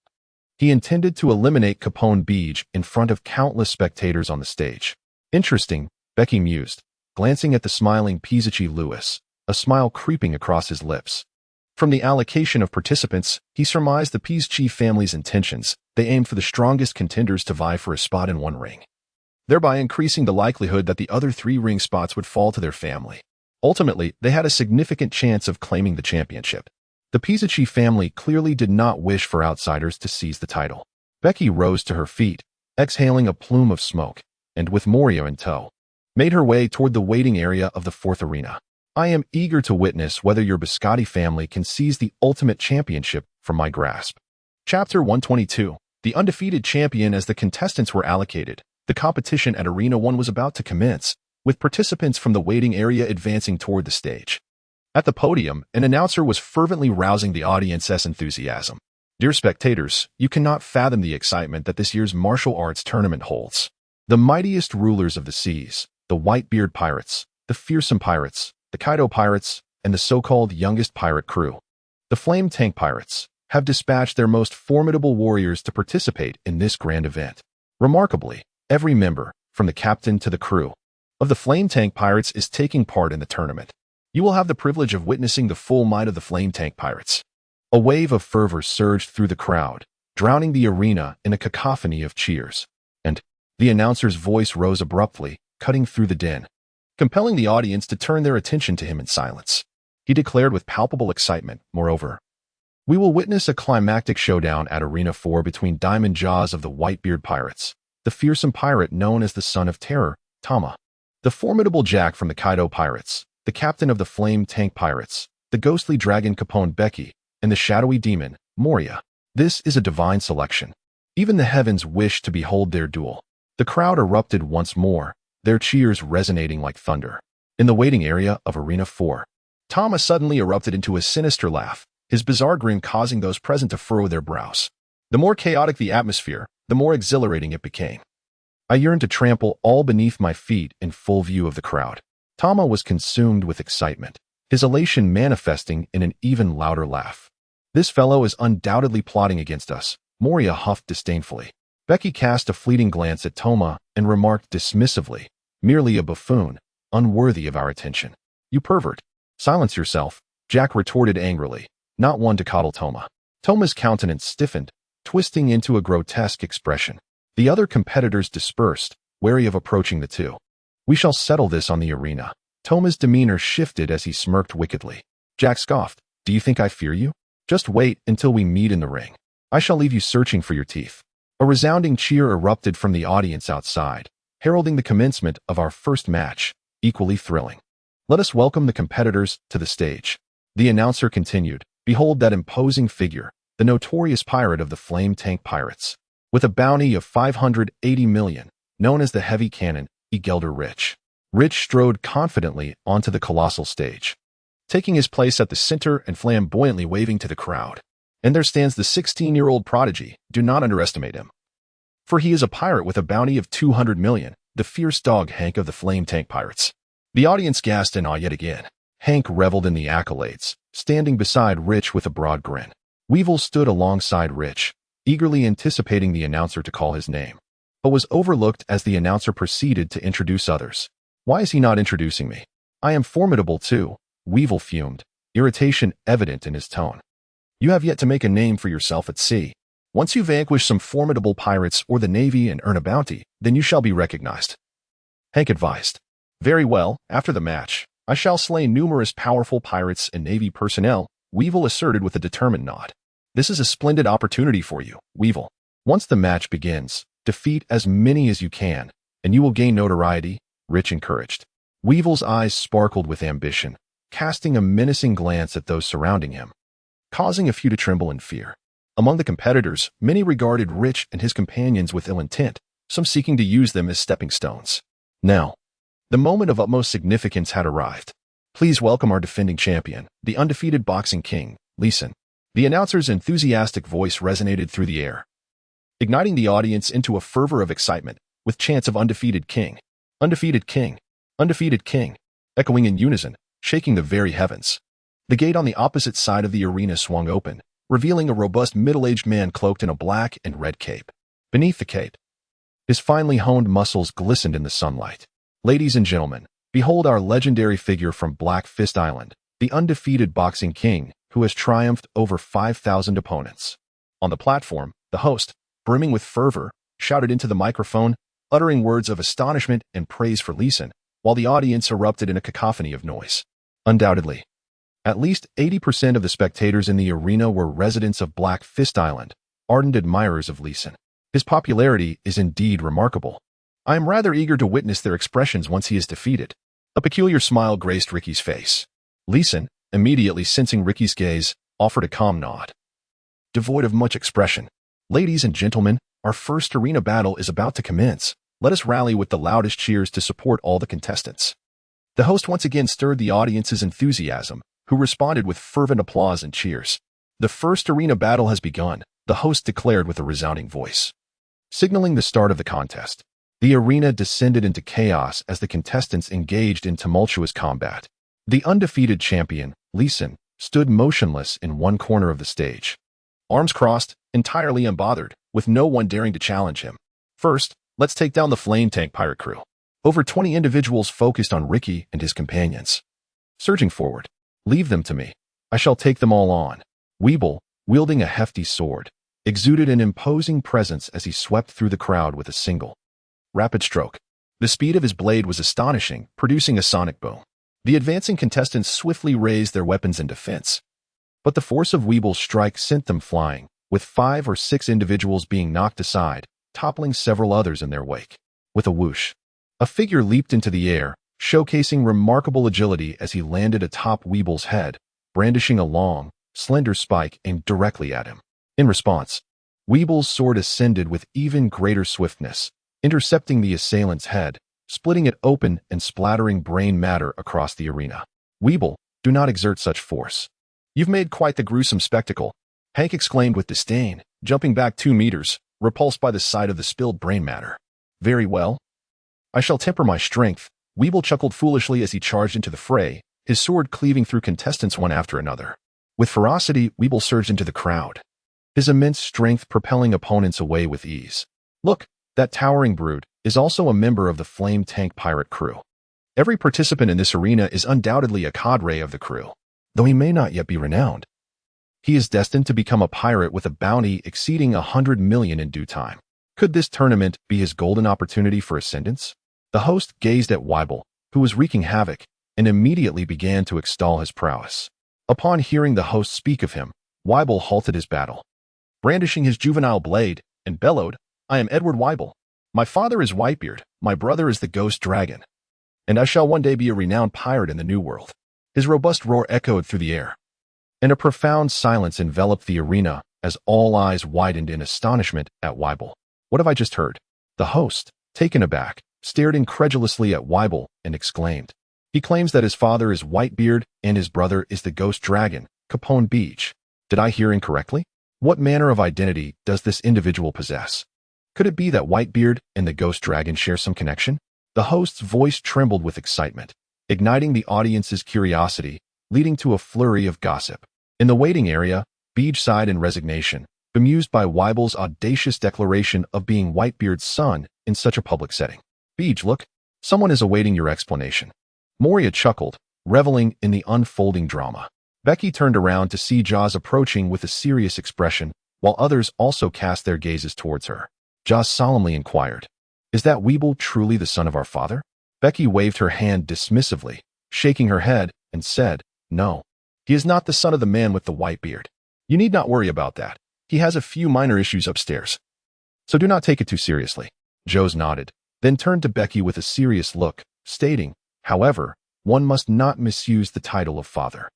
He intended to eliminate Capone Bege in front of countless spectators on the stage. Interesting, Becky mused, glancing at the smiling Peace-Chi Lewis, a smile creeping across his lips. From the allocation of participants, he surmised the Peace-Chi family's intentions. They aimed for the strongest contenders to vie for a spot in one ring. thereby increasing the likelihood that the other 3 ring spots would fall to their family. Ultimately, they had a significant chance of claiming the championship. The Pizzacci family clearly did not wish for outsiders to seize the title. Becky rose to her feet, exhaling a plume of smoke, and with Moria in tow, made her way toward the waiting area of the 4th arena. I am eager to witness whether your Biscotti family can seize the ultimate championship from my grasp. Chapter 122. The undefeated champion. As the contestants were allocated, the competition at Arena 1 was about to commence, with participants from the waiting area advancing toward the stage. At the podium, an announcer was fervently rousing the audience's enthusiasm. Dear spectators, you cannot fathom the excitement that this year's martial arts tournament holds. The mightiest rulers of the seas, the Whitebeard Pirates, the Fearsome Pirates, the Kaido Pirates, and the so-called youngest pirate crew, the Flame Tank Pirates, have dispatched their most formidable warriors to participate in this grand event. Remarkably, every member, from the captain to the crew, of the Flame Tank Pirates is taking part in the tournament. You will have the privilege of witnessing the full might of the Flame Tank Pirates. A wave of fervor surged through the crowd, drowning the arena in a cacophony of cheers. And the announcer's voice rose abruptly, cutting through the din, compelling the audience to turn their attention to him in silence. He declared with palpable excitement, moreover, we will witness a climactic showdown at Arena 4 between Diamond Jaws of the Whitebeard Pirates, the fearsome pirate known as the Son of Terror, Tama, the formidable Jack from the Kaido Pirates, the captain of the Flame Tank Pirates, the ghostly dragon Caponebeque, and the shadowy demon, Moria. This is a divine selection. Even the heavens wish to behold their duel. The crowd erupted once more, their cheers resonating like thunder. In the waiting area of Arena 4, Tama suddenly erupted into a sinister laugh, his bizarre grin causing those present to furrow their brows. The more chaotic the atmosphere, the more exhilarating it became. I yearned to trample all beneath my feet in full view of the crowd. Tama was consumed with excitement, his elation manifesting in an even louder laugh. This fellow is undoubtedly plotting against us, Moria huffed disdainfully. Becky cast a fleeting glance at Toma and remarked dismissively, merely a buffoon, unworthy of our attention. You pervert. Silence yourself, Jack retorted angrily, not one to coddle Toma. Toma's countenance stiffened, twisting into a grotesque expression. The other competitors dispersed, wary of approaching the two. We shall settle this on the arena. Toma's demeanor shifted as he smirked wickedly. Jack scoffed. Do you think I fear you? Just wait until we meet in the ring. I shall leave you searching for your teeth. A resounding cheer erupted from the audience outside, heralding the commencement of our first match, equally thrilling. Let us welcome the competitors to the stage. The announcer continued. Behold that imposing figure, the notorious pirate of the Flame Tank Pirates, with a bounty of 580 million, known as the Heavy Cannon, Gelder Rich. Rich strode confidently onto the colossal stage, taking his place at the center and flamboyantly waving to the crowd. And there stands the 16-year-old prodigy. Do not underestimate him, for he is a pirate with a bounty of 200 million, the fierce dog Hank of the Flame Tank Pirates. The audience gasped in awe yet again. Hank reveled in the accolades, standing beside Rich with a broad grin. Weevil stood alongside Rich, eagerly anticipating the announcer to call his name, but was overlooked as the announcer proceeded to introduce others. Why is he not introducing me? I am formidable too, Weevil fumed, irritation evident in his tone. You have yet to make a name for yourself at sea. Once you vanquish some formidable pirates or the Navy and earn a bounty, then you shall be recognized. Hank advised. Very well, after the match, I shall slay numerous powerful pirates and Navy personnel, Weevil asserted with a determined nod. This is a splendid opportunity for you, Weevil. Once the match begins, defeat as many as you can, and you will gain notoriety, Rich encouraged. Weevil's eyes sparkled with ambition, casting a menacing glance at those surrounding him, causing a few to tremble in fear. Among the competitors, many regarded Rich and his companions with ill intent, some seeking to use them as stepping stones. Now, the moment of utmost significance had arrived. Please welcome our defending champion, the undefeated boxing king, Lee Sin. The announcer's enthusiastic voice resonated through the air, igniting the audience into a fervor of excitement, with chants of undefeated king, undefeated king, undefeated king, echoing in unison, shaking the very heavens. The gate on the opposite side of the arena swung open, revealing a robust middle-aged man cloaked in a black and red cape. Beneath the cape, his finely honed muscles glistened in the sunlight. Ladies and gentlemen, behold our legendary figure from Black Fist Island, the undefeated boxing king who has triumphed over 5,000 opponents. On the platform, the host, brimming with fervor, shouted into the microphone, uttering words of astonishment and praise for Leeson, while the audience erupted in a cacophony of noise. Undoubtedly, at least 80% of the spectators in the arena were residents of Black Fist Island, ardent admirers of Leeson. His popularity is indeed remarkable. I am rather eager to witness their expressions once he is defeated. A peculiar smile graced Ricky's face. Leeson, immediately sensing Ricky's gaze, offered a calm nod. Devoid of much expression. Ladies and gentlemen, our first arena battle is about to commence. Let us rally with the loudest cheers to support all the contestants. The host once again stirred the audience's enthusiasm, who responded with fervent applause and cheers. The first arena battle has begun, the host declared with a resounding voice, signaling the start of the contest. The arena descended into chaos as the contestants engaged in tumultuous combat. The undefeated champion, Leeson, stood motionless in one corner of the stage, arms crossed, entirely unbothered, with no one daring to challenge him. First, let's take down the flame tank pirate crew. Over 20 individuals focused on Ricky and his companions. Surging forward, leave them to me. I shall take them all on. Weeble, wielding a hefty sword, exuded an imposing presence as he swept through the crowd with a single, rapid stroke. The speed of his blade was astonishing, producing a sonic boom. The advancing contestants swiftly raised their weapons in defense. But the force of Weeble's strike sent them flying, with 5 or 6 individuals being knocked aside, toppling several others in their wake. With a whoosh, a figure leaped into the air, showcasing remarkable agility as he landed atop Weeble's head, brandishing a long, slender spike aimed directly at him. In response, Weeble's sword ascended with even greater swiftness, intercepting the assailant's head, splitting it open and splattering brain matter across the arena. Weeble, do not exert such force. You've made quite the gruesome spectacle, Hank exclaimed with disdain, jumping back 2 meters, repulsed by the sight of the spilled brain matter. Very well. I shall temper my strength. Weeble chuckled foolishly as he charged into the fray, his sword cleaving through contestants one after another. With ferocity, Weeble surged into the crowd, his immense strength propelling opponents away with ease. Look, that towering brute is also a member of the flame tank pirate crew. Every participant in this arena is undoubtedly a cadre of the crew, though he may not yet be renowned. He is destined to become a pirate with a bounty exceeding 100 million in due time. Could this tournament be his golden opportunity for ascendance? The host gazed at Weeble, who was wreaking havoc, and immediately began to extol his prowess. Upon hearing the host speak of him, Weeble halted his battle, brandishing his juvenile blade, and bellowed, I am Edward Weeble. My father is Whitebeard, my brother is the Ghost Dragon, and I shall one day be a renowned pirate in the New World. His robust roar echoed through the air, and a profound silence enveloped the arena as all eyes widened in astonishment at Weeble. What have I just heard? The host, taken aback, stared incredulously at Weeble and exclaimed, he claims that his father is Whitebeard and his brother is the Ghost Dragon, Capone Bege. Did I hear incorrectly? What manner of identity does this individual possess? Could it be that Whitebeard and the Ghost Dragon share some connection? The host's voice trembled with excitement, igniting the audience's curiosity, leading to a flurry of gossip. In the waiting area, Bege sighed in resignation, bemused by Weeble's audacious declaration of being Whitebeard's son in such a public setting. Bege, look, someone is awaiting your explanation. Moria chuckled, reveling in the unfolding drama. Becky turned around to see Jaws approaching with a serious expression, while others also cast their gazes towards her. Jaws solemnly inquired, is that Weeble truly the son of our father? Becky waved her hand dismissively, shaking her head, and said, no, he is not the son of the man with the white beard. You need not worry about that. He has a few minor issues upstairs, so do not take it too seriously. Jaws nodded, then turned to Becky with a serious look, stating, however, one must not misuse the title of father.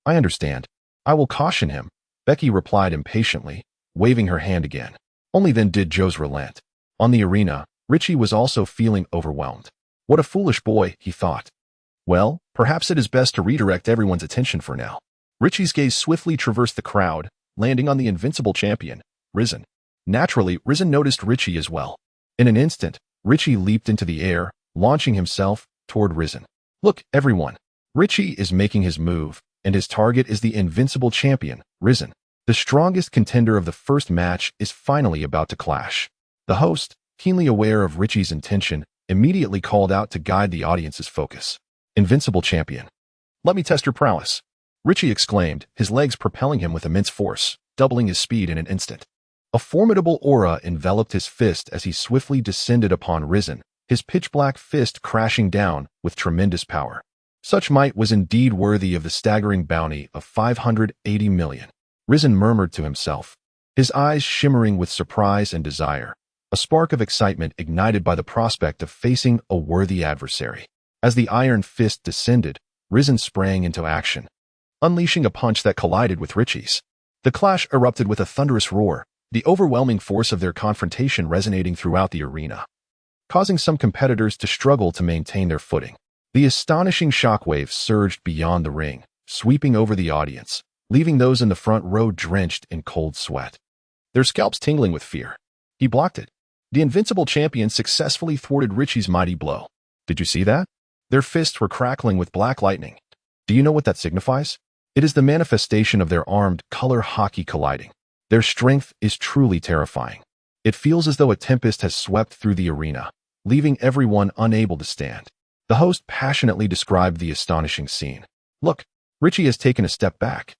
I understand. I will caution him, Becky replied impatiently, waving her hand again. Only then did Jaws relent. On the arena, Richie was also feeling overwhelmed. What a foolish boy, he thought. Well, perhaps it is best to redirect everyone's attention for now. Richie's gaze swiftly traversed the crowd, landing on the invincible champion, Risen. Naturally, Risen noticed Richie as well. In an instant, Richie leaped into the air, launching himself toward Risen. Look, everyone. Richie is making his move, and his target is the invincible champion, Risen. The strongest contender of the first match is finally about to clash. The host, keenly aware of Richie's intention, immediately called out to guide the audience's focus. Invincible champion. Let me test your prowess. Richie exclaimed, his legs propelling him with immense force, doubling his speed in an instant. A formidable aura enveloped his fist as he swiftly descended upon Risen, his pitch-black fist crashing down with tremendous power. Such might was indeed worthy of the staggering bounty of 580 million. Risen murmured to himself, his eyes shimmering with surprise and desire, a spark of excitement ignited by the prospect of facing a worthy adversary. As the iron fist descended, Risen sprang into action, unleashing a punch that collided with Richie's. The clash erupted with a thunderous roar, the overwhelming force of their confrontation resonating throughout the arena, causing some competitors to struggle to maintain their footing. The astonishing shockwaves surged beyond the ring, sweeping over the audience, leaving those in the front row drenched in cold sweat, their scalps tingling with fear. He blocked it. The invincible champion successfully thwarted Richie's mighty blow. Did you see that? Their fists were crackling with black lightning. Do you know what that signifies? It is the manifestation of their armed color hockey colliding. Their strength is truly terrifying. It feels as though a tempest has swept through the arena, leaving everyone unable to stand. The host passionately described the astonishing scene. Look, Richie has taken a step back.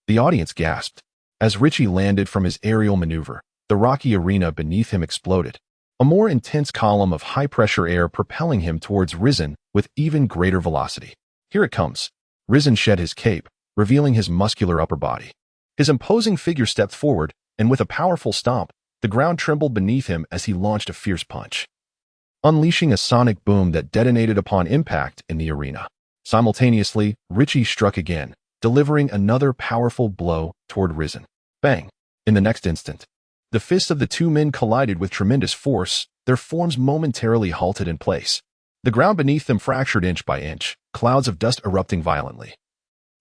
The audience gasped. As Richie landed from his aerial maneuver, the rocky arena beneath him exploded, a more intense column of high-pressure air propelling him towards Risen with even greater velocity. Here it comes. Risen shed his cape, revealing his muscular upper body. His imposing figure stepped forward, and with a powerful stomp, the ground trembled beneath him as he launched a fierce punch, unleashing a sonic boom that detonated upon impact in the arena. Simultaneously, Richie struck again, delivering another powerful blow toward Risen. Bang! In the next instant, the fists of the two men collided with tremendous force, their forms momentarily halted in place. The ground beneath them fractured inch by inch, clouds of dust erupting violently.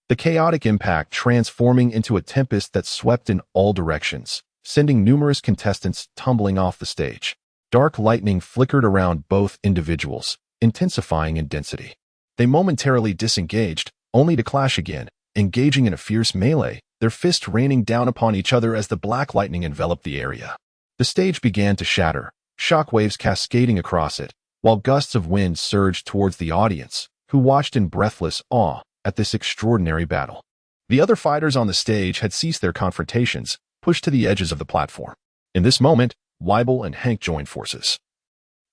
The chaotic impact transforming into a tempest that swept in all directions, sending numerous contestants tumbling off the stage. Dark lightning flickered around both individuals, intensifying in density. They momentarily disengaged, only to clash again, engaging in a fierce melee, their fists raining down upon each other as the black lightning enveloped the area. The stage began to shatter, shockwaves cascading across it, while gusts of wind surged towards the audience, who watched in breathless awe at this extraordinary battle. The other fighters on the stage had ceased their confrontations, pushed to the edges of the platform. In this moment, Weibel and Hank joined forces,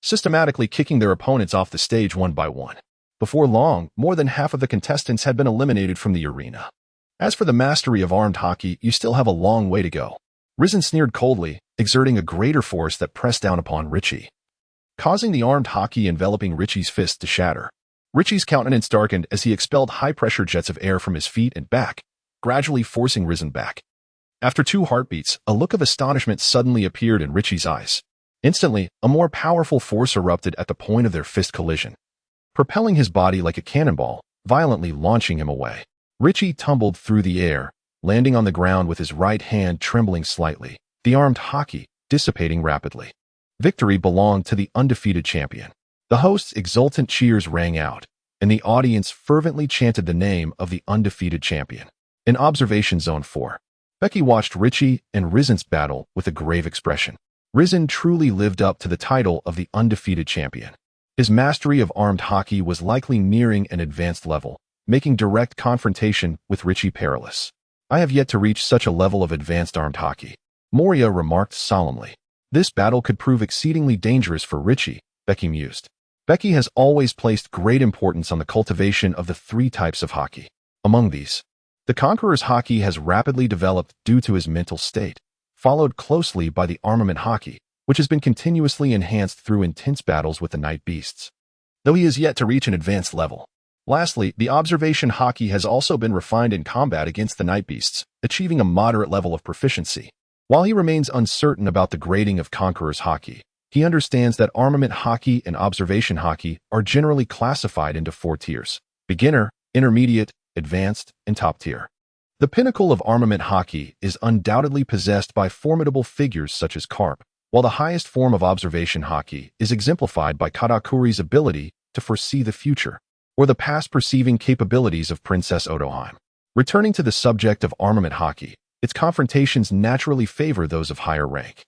systematically kicking their opponents off the stage one by one. Before long, more than half of the contestants had been eliminated from the arena. As for the mastery of armed hockey, you still have a long way to go. Risen sneered coldly, exerting a greater force that pressed down upon Richie, causing the armed hockey enveloping Richie's fist to shatter. Richie's countenance darkened as he expelled high-pressure jets of air from his feet and back, gradually forcing Risen back. After 2 heartbeats, a look of astonishment suddenly appeared in Richie's eyes. Instantly, a more powerful force erupted at the point of their fist collision, propelling his body like a cannonball, violently launching him away. Richie tumbled through the air, landing on the ground with his right hand trembling slightly, the armed hockey dissipating rapidly. Victory belonged to the undefeated champion. The host's exultant cheers rang out, and the audience fervently chanted the name of the undefeated champion. In Observation Zone 4, Becky watched Richie and Risen's battle with a grave expression. Risen truly lived up to the title of the undefeated champion. His mastery of armed hockey was likely nearing an advanced level, making direct confrontation with Richie perilous. I have yet to reach such a level of advanced armed hockey, Moria remarked solemnly. This battle could prove exceedingly dangerous for Richie, Becky mused. Becky has always placed great importance on the cultivation of the 3 types of hockey. Among these, the Conqueror's hockey has rapidly developed due to his mental state, followed closely by the armament hockey, which has been continuously enhanced through intense battles with the night beasts, though he is yet to reach an advanced level. Lastly, the observation hockey has also been refined in combat against the night beasts, achieving a moderate level of proficiency. While he remains uncertain about the grading of Conqueror's hockey, he understands that armament hockey and observation hockey are generally classified into 4 tiers: beginner, intermediate, advanced, and top tier. The pinnacle of armament hockey is undoubtedly possessed by formidable figures such as Carp, while the highest form of observation hockey is exemplified by Katakuri's ability to foresee the future, or the past-perceiving capabilities of Princess Otoheim. Returning to the subject of armament hockey, its confrontations naturally favor those of higher rank.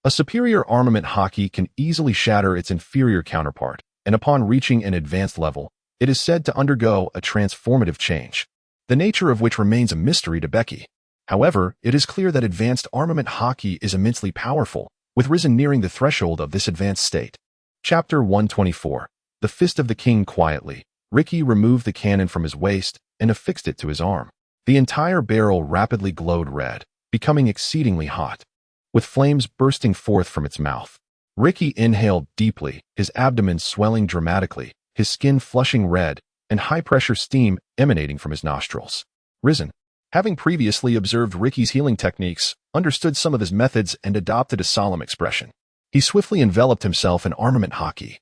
A superior armament hockey can easily shatter its inferior counterpart, and upon reaching an advanced level, it is said to undergo a transformative change, the nature of which remains a mystery to Becky. However, it is clear that advanced armament hockey is immensely powerful, with Risen nearing the threshold of this advanced state. Chapter 124. The Fist of the King. Quietly, Ricky removed the cannon from his waist and affixed it to his arm. The entire barrel rapidly glowed red, becoming exceedingly hot, with flames bursting forth from its mouth. Ricky inhaled deeply, his abdomen swelling dramatically, his skin flushing red, and high-pressure steam emanating from his nostrils. Risen, having previously observed Ricky's healing techniques, understood some of his methods and adopted a solemn expression. He swiftly enveloped himself in armament hockey,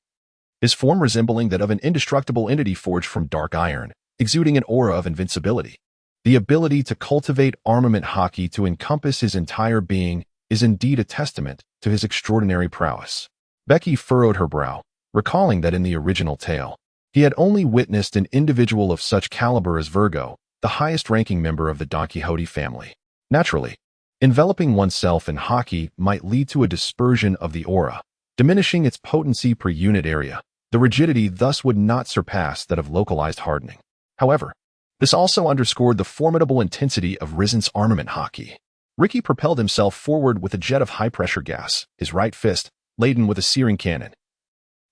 his form resembling that of an indestructible entity forged from dark iron, exuding an aura of invincibility. The ability to cultivate armament hockey to encompass his entire being is indeed a testament to his extraordinary prowess. Becky furrowed her brow, recalling that in the original tale, he had only witnessed an individual of such caliber as Virgo, the highest-ranking member of the Don Quixote family. Naturally, enveloping oneself in hockey might lead to a dispersion of the aura, diminishing its potency per unit area. The rigidity thus would not surpass that of localized hardening. However, this also underscored the formidable intensity of Risen's armament hockey. Ricky propelled himself forward with a jet of high-pressure gas, his right fist laden with a searing cannon,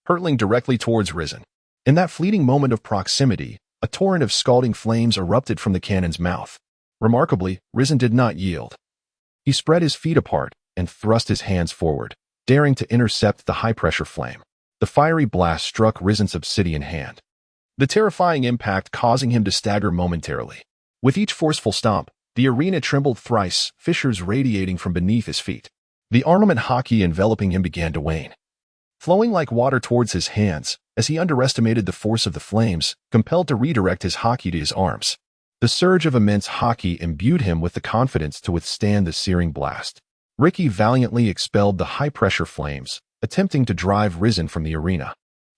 hurtling directly towards Risen. In that fleeting moment of proximity, a torrent of scalding flames erupted from the cannon's mouth. Remarkably, Risen did not yield. He spread his feet apart and thrust his hands forward, daring to intercept the high-pressure flame. The fiery blast struck Risen's obsidian hand, the terrifying impact causing him to stagger momentarily. With each forceful stomp, the arena trembled thrice, fissures radiating from beneath his feet. The armament hockey enveloping him began to wane, flowing like water towards his hands as he underestimated the force of the flames, compelled to redirect his hockey to his arms. The surge of immense hockey imbued him with the confidence to withstand the searing blast. Ricky valiantly expelled the high-pressure flames, attempting to drive Risen from the arena.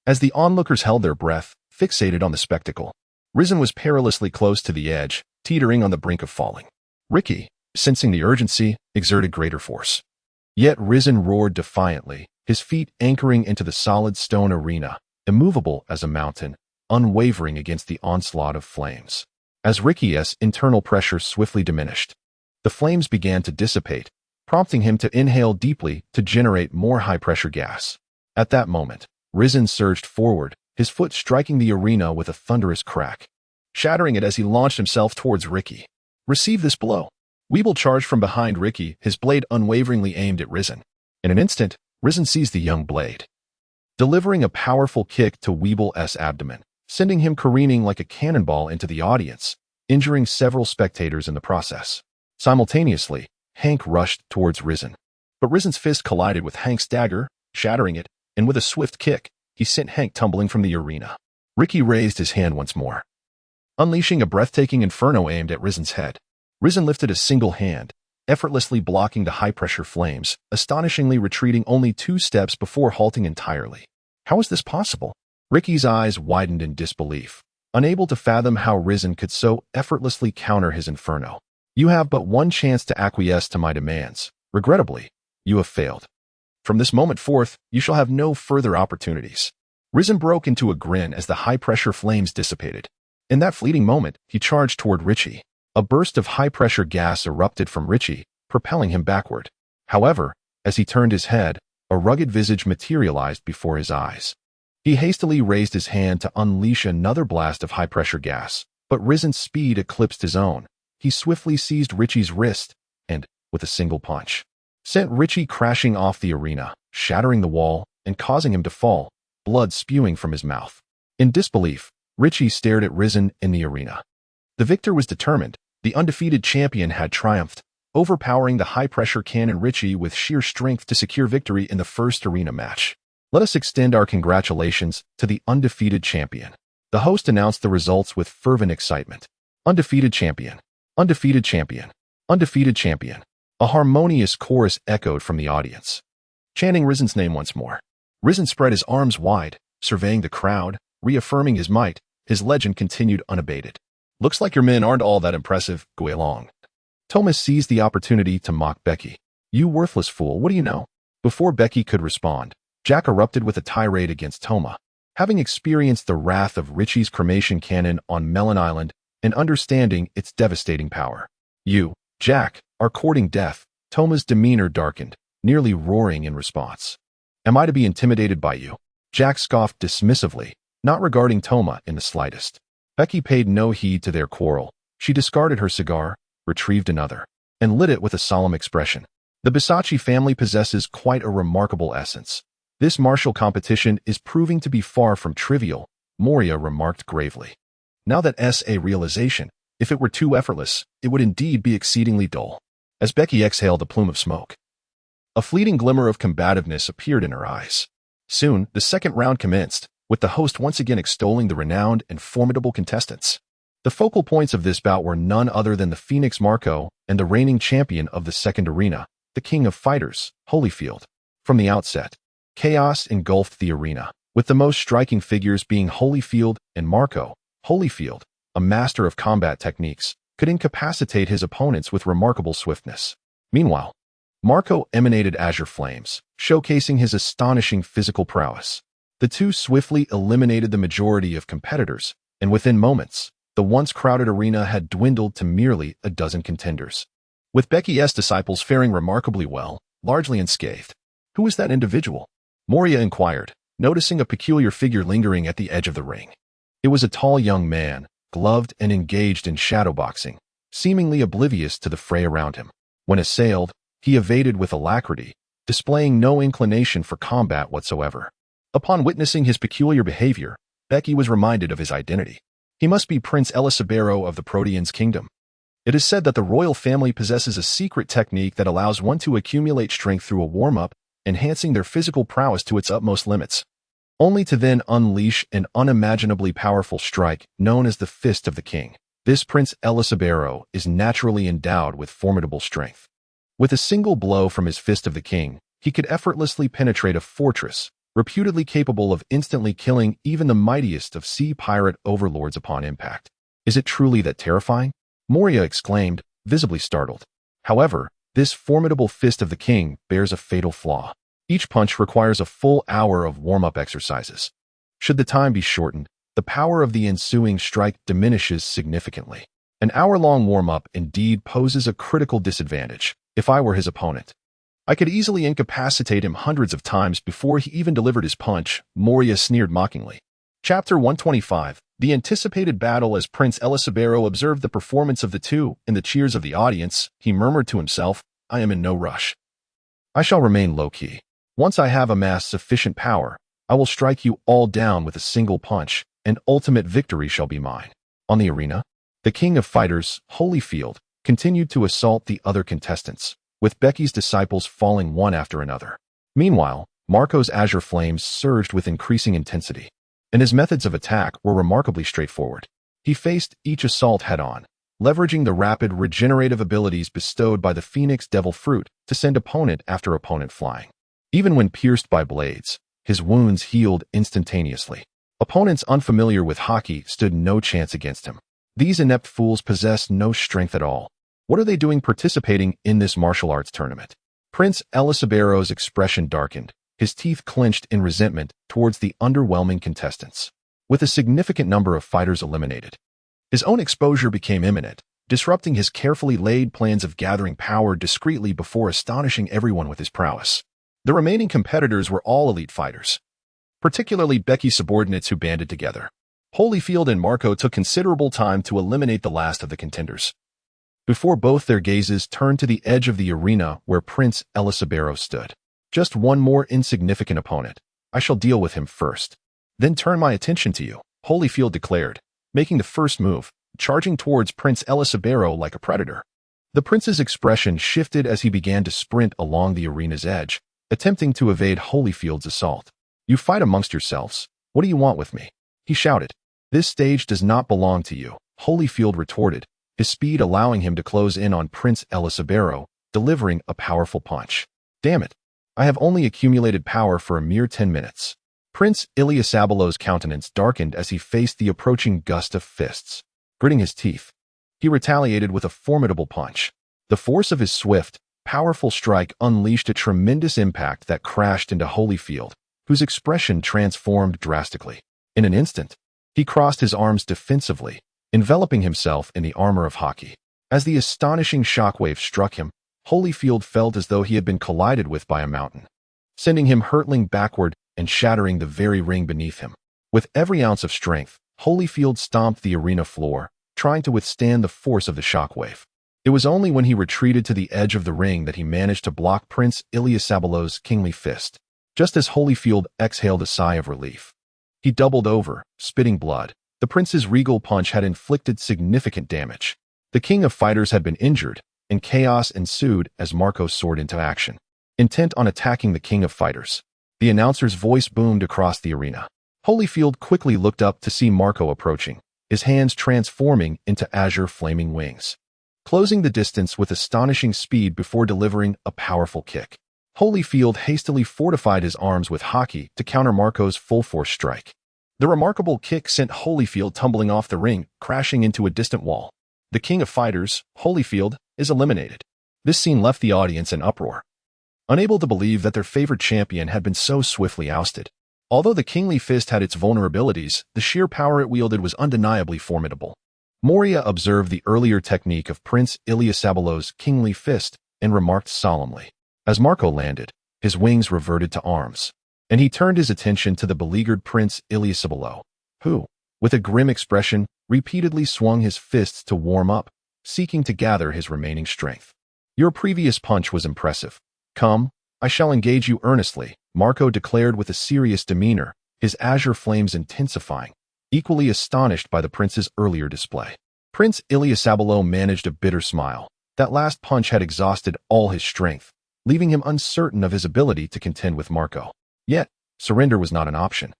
As the onlookers held their breath, fixated on the spectacle, Risen was perilously close to the edge, teetering on the brink of falling. Ricky, sensing the urgency, exerted greater force. Yet Risen roared defiantly, his feet anchoring into the solid stone arena, immovable as a mountain, unwavering against the onslaught of flames. As Ricky's internal pressure swiftly diminished, the flames began to dissipate, prompting him to inhale deeply to generate more high-pressure gas. At that moment, Risen surged forward, his foot striking the arena with a thunderous crack, shattering it as he launched himself towards Ricky. Receive this blow. Weeble charged from behind Ricky, his blade unwaveringly aimed at Risen. In an instant, Risen seized the young blade, delivering a powerful kick to Weeble's abdomen, sending him careening like a cannonball into the audience, injuring several spectators in the process. Simultaneously, Hank rushed towards Risen, but Risen's fist collided with Hank's dagger, shattering it, and with a swift kick, he sent Hank tumbling from the arena. Ricky raised his hand once more, unleashing a breathtaking inferno aimed at Risen's head. Risen lifted a single hand, effortlessly blocking the high-pressure flames, astonishingly retreating only 2 steps before halting entirely. How is this possible? Ricky's eyes widened in disbelief, unable to fathom how Risen could so effortlessly counter his inferno. You have but one chance to acquiesce to my demands. Regrettably, you have failed. From this moment forth, you shall have no further opportunities. Risen broke into a grin as the high-pressure flames dissipated. In that fleeting moment, he charged toward Richie. A burst of high-pressure gas erupted from Richie, propelling him backward. However, as he turned his head, a rugged visage materialized before his eyes. He hastily raised his hand to unleash another blast of high-pressure gas, but Risen's speed eclipsed his own. He swiftly seized Richie's wrist and, with a single punch, sent Richie crashing off the arena, shattering the wall and causing him to fall, blood spewing from his mouth. In disbelief, Richie stared at Risen in the arena. The victor was determined. The undefeated champion had triumphed, overpowering the high-pressure cannon Richie with sheer strength to secure victory in the first arena match. Let us extend our congratulations to the undefeated champion. The host announced the results with fervent excitement. Undefeated champion. Undefeated champion. Undefeated champion. A harmonious chorus echoed from the audience, chanting Risen's name once more. Risen spread his arms wide, surveying the crowd, reaffirming his might. His legend continued unabated. Looks like your men aren't all that impressive, go along. Thomas seized the opportunity to mock Becky. You worthless fool, what do you know? Before Becky could respond, Jack erupted with a tirade against Toma. Having experienced the wrath of Richie's cremation cannon on Melon Island and understanding its devastating power. You, Jack, are courting death. Toma's demeanor darkened, nearly roaring in response. Am I to be intimidated by you? Jack scoffed dismissively, not regarding Toma in the slightest. Becky paid no heed to their quarrel. She discarded her cigar, retrieved another, and lit it with a solemn expression. The Bisacci family possesses quite a remarkable essence. This martial competition is proving to be far from trivial, Moria remarked gravely. Now that's a realization. If it were too effortless, it would indeed be exceedingly dull. As Becky exhaled a plume of smoke, a fleeting glimmer of combativeness appeared in her eyes. Soon, the second round commenced, with the host once again extolling the renowned and formidable contestants. The focal points of this bout were none other than the Phoenix Marco and the reigning champion of the second arena, the king of fighters, Holyfield. From the outset, chaos engulfed the arena, with the most striking figures being Holyfield and Marco. Holyfield, a master of combat techniques, could incapacitate his opponents with remarkable swiftness. Meanwhile, Marco emanated azure flames, showcasing his astonishing physical prowess. The two swiftly eliminated the majority of competitors, and within moments, the once crowded arena had dwindled to merely a dozen contenders. With Becky's disciples faring remarkably well, largely unscathed. Who was that individual? Moria inquired, noticing a peculiar figure lingering at the edge of the ring. It was a tall young man, gloved and engaged in shadowboxing, seemingly oblivious to the fray around him. When assailed, he evaded with alacrity, displaying no inclination for combat whatsoever. Upon witnessing his peculiar behavior, Becky was reminded of his identity. He must be Prince Elisabero of the Protean's kingdom. It is said that the royal family possesses a secret technique that allows one to accumulate strength through a warm-up, enhancing their physical prowess to its utmost limits, only to then unleash an unimaginably powerful strike known as the Fist of the King. This Prince Elisabero is naturally endowed with formidable strength. With a single blow from his Fist of the King, he could effortlessly penetrate a fortress, reputedly capable of instantly killing even the mightiest of sea pirate overlords upon impact. Is it truly that terrifying? Moria exclaimed, visibly startled. However, this formidable Fist of the King bears a fatal flaw. Each punch requires a full hour of warm-up exercises. Should the time be shortened, the power of the ensuing strike diminishes significantly. An hour-long warm-up indeed poses a critical disadvantage. If I were his opponent, I could easily incapacitate him hundreds of times before he even delivered his punch, Moria sneered mockingly. Chapter 125. The anticipated battle. As Prince Elisabero observed the performance of the two and the cheers of the audience, he murmured to himself, I am in no rush. I shall remain low-key. Once I have amassed sufficient power, I will strike you all down with a single punch, and ultimate victory shall be mine. On the arena, the king of fighters, Holyfield, continued to assault the other contestants, with Becky's disciples falling one after another. Meanwhile, Marco's azure flames surged with increasing intensity, and his methods of attack were remarkably straightforward. He faced each assault head-on, leveraging the rapid regenerative abilities bestowed by the Phoenix Devil Fruit to send opponent after opponent flying. Even when pierced by blades, his wounds healed instantaneously. Opponents unfamiliar with hockey stood no chance against him. These inept fools possessed no strength at all. What are they doing participating in this martial arts tournament? Prince Elisabero's expression darkened, his teeth clenched in resentment towards the underwhelming contestants. With a significant number of fighters eliminated, his own exposure became imminent, disrupting his carefully laid plans of gathering power discreetly before astonishing everyone with his prowess. The remaining competitors were all elite fighters, particularly Becky's subordinates who banded together. Holyfield and Marco took considerable time to eliminate the last of the contenders, before both their gazes turned to the edge of the arena where Prince Elisabero stood. Just one more insignificant opponent. I shall deal with him first, then turn my attention to you, Holyfield declared, making the first move, charging towards Prince Elisabero like a predator. The prince's expression shifted as he began to sprint along the arena's edge, attempting to evade Holyfield's assault. You fight amongst yourselves. What do you want with me? He shouted. This stage does not belong to you, Holyfield retorted, his speed allowing him to close in on Prince Elisabero, delivering a powerful punch. Damn it. I have only accumulated power for a mere 10 minutes. Prince Iliasabelo's countenance darkened as he faced the approaching gust of fists. Gritting his teeth, he retaliated with a formidable punch. The force of his swift, powerful strike unleashed a tremendous impact that crashed into Holyfield, whose expression transformed drastically. In an instant, he crossed his arms defensively, enveloping himself in the armor of hockey. As the astonishing shockwave struck him, Holyfield felt as though he had been collided with by a mountain, sending him hurtling backward and shattering the very ring beneath him. With every ounce of strength, Holyfield stomped the arena floor, trying to withstand the force of the shockwave. It was only when he retreated to the edge of the ring that he managed to block Prince Iliasabalow's kingly fist. Just as Holyfield exhaled a sigh of relief, he doubled over, spitting blood. The prince's regal punch had inflicted significant damage. The king of fighters had been injured, and chaos ensued as Marco soared into action, intent on attacking the king of fighters. The announcer's voice boomed across the arena. Holyfield quickly looked up to see Marco approaching, his hands transforming into azure flaming wings, closing the distance with astonishing speed before delivering a powerful kick. Holyfield hastily fortified his arms with hockey to counter Marco's full-force strike. The remarkable kick sent Holyfield tumbling off the ring, crashing into a distant wall. The king of fighters, Holyfield, is eliminated. This scene left the audience in uproar, unable to believe that their favorite champion had been so swiftly ousted. Although the kingly fist had its vulnerabilities, the sheer power it wielded was undeniably formidable. Moria observed the earlier technique of Prince Iliasabalow's kingly fist and remarked solemnly. As Marco landed, his wings reverted to arms, and he turned his attention to the beleaguered Prince Iliasabalow, who, with a grim expression, repeatedly swung his fists to warm up, seeking to gather his remaining strength. Your previous punch was impressive. Come, I shall engage you earnestly, Marco declared with a serious demeanor, his azure flames intensifying, equally astonished by the prince's earlier display. Prince Iliasabalow managed a bitter smile. That last punch had exhausted all his strength, leaving him uncertain of his ability to contend with Marco. Yet, surrender was not an option.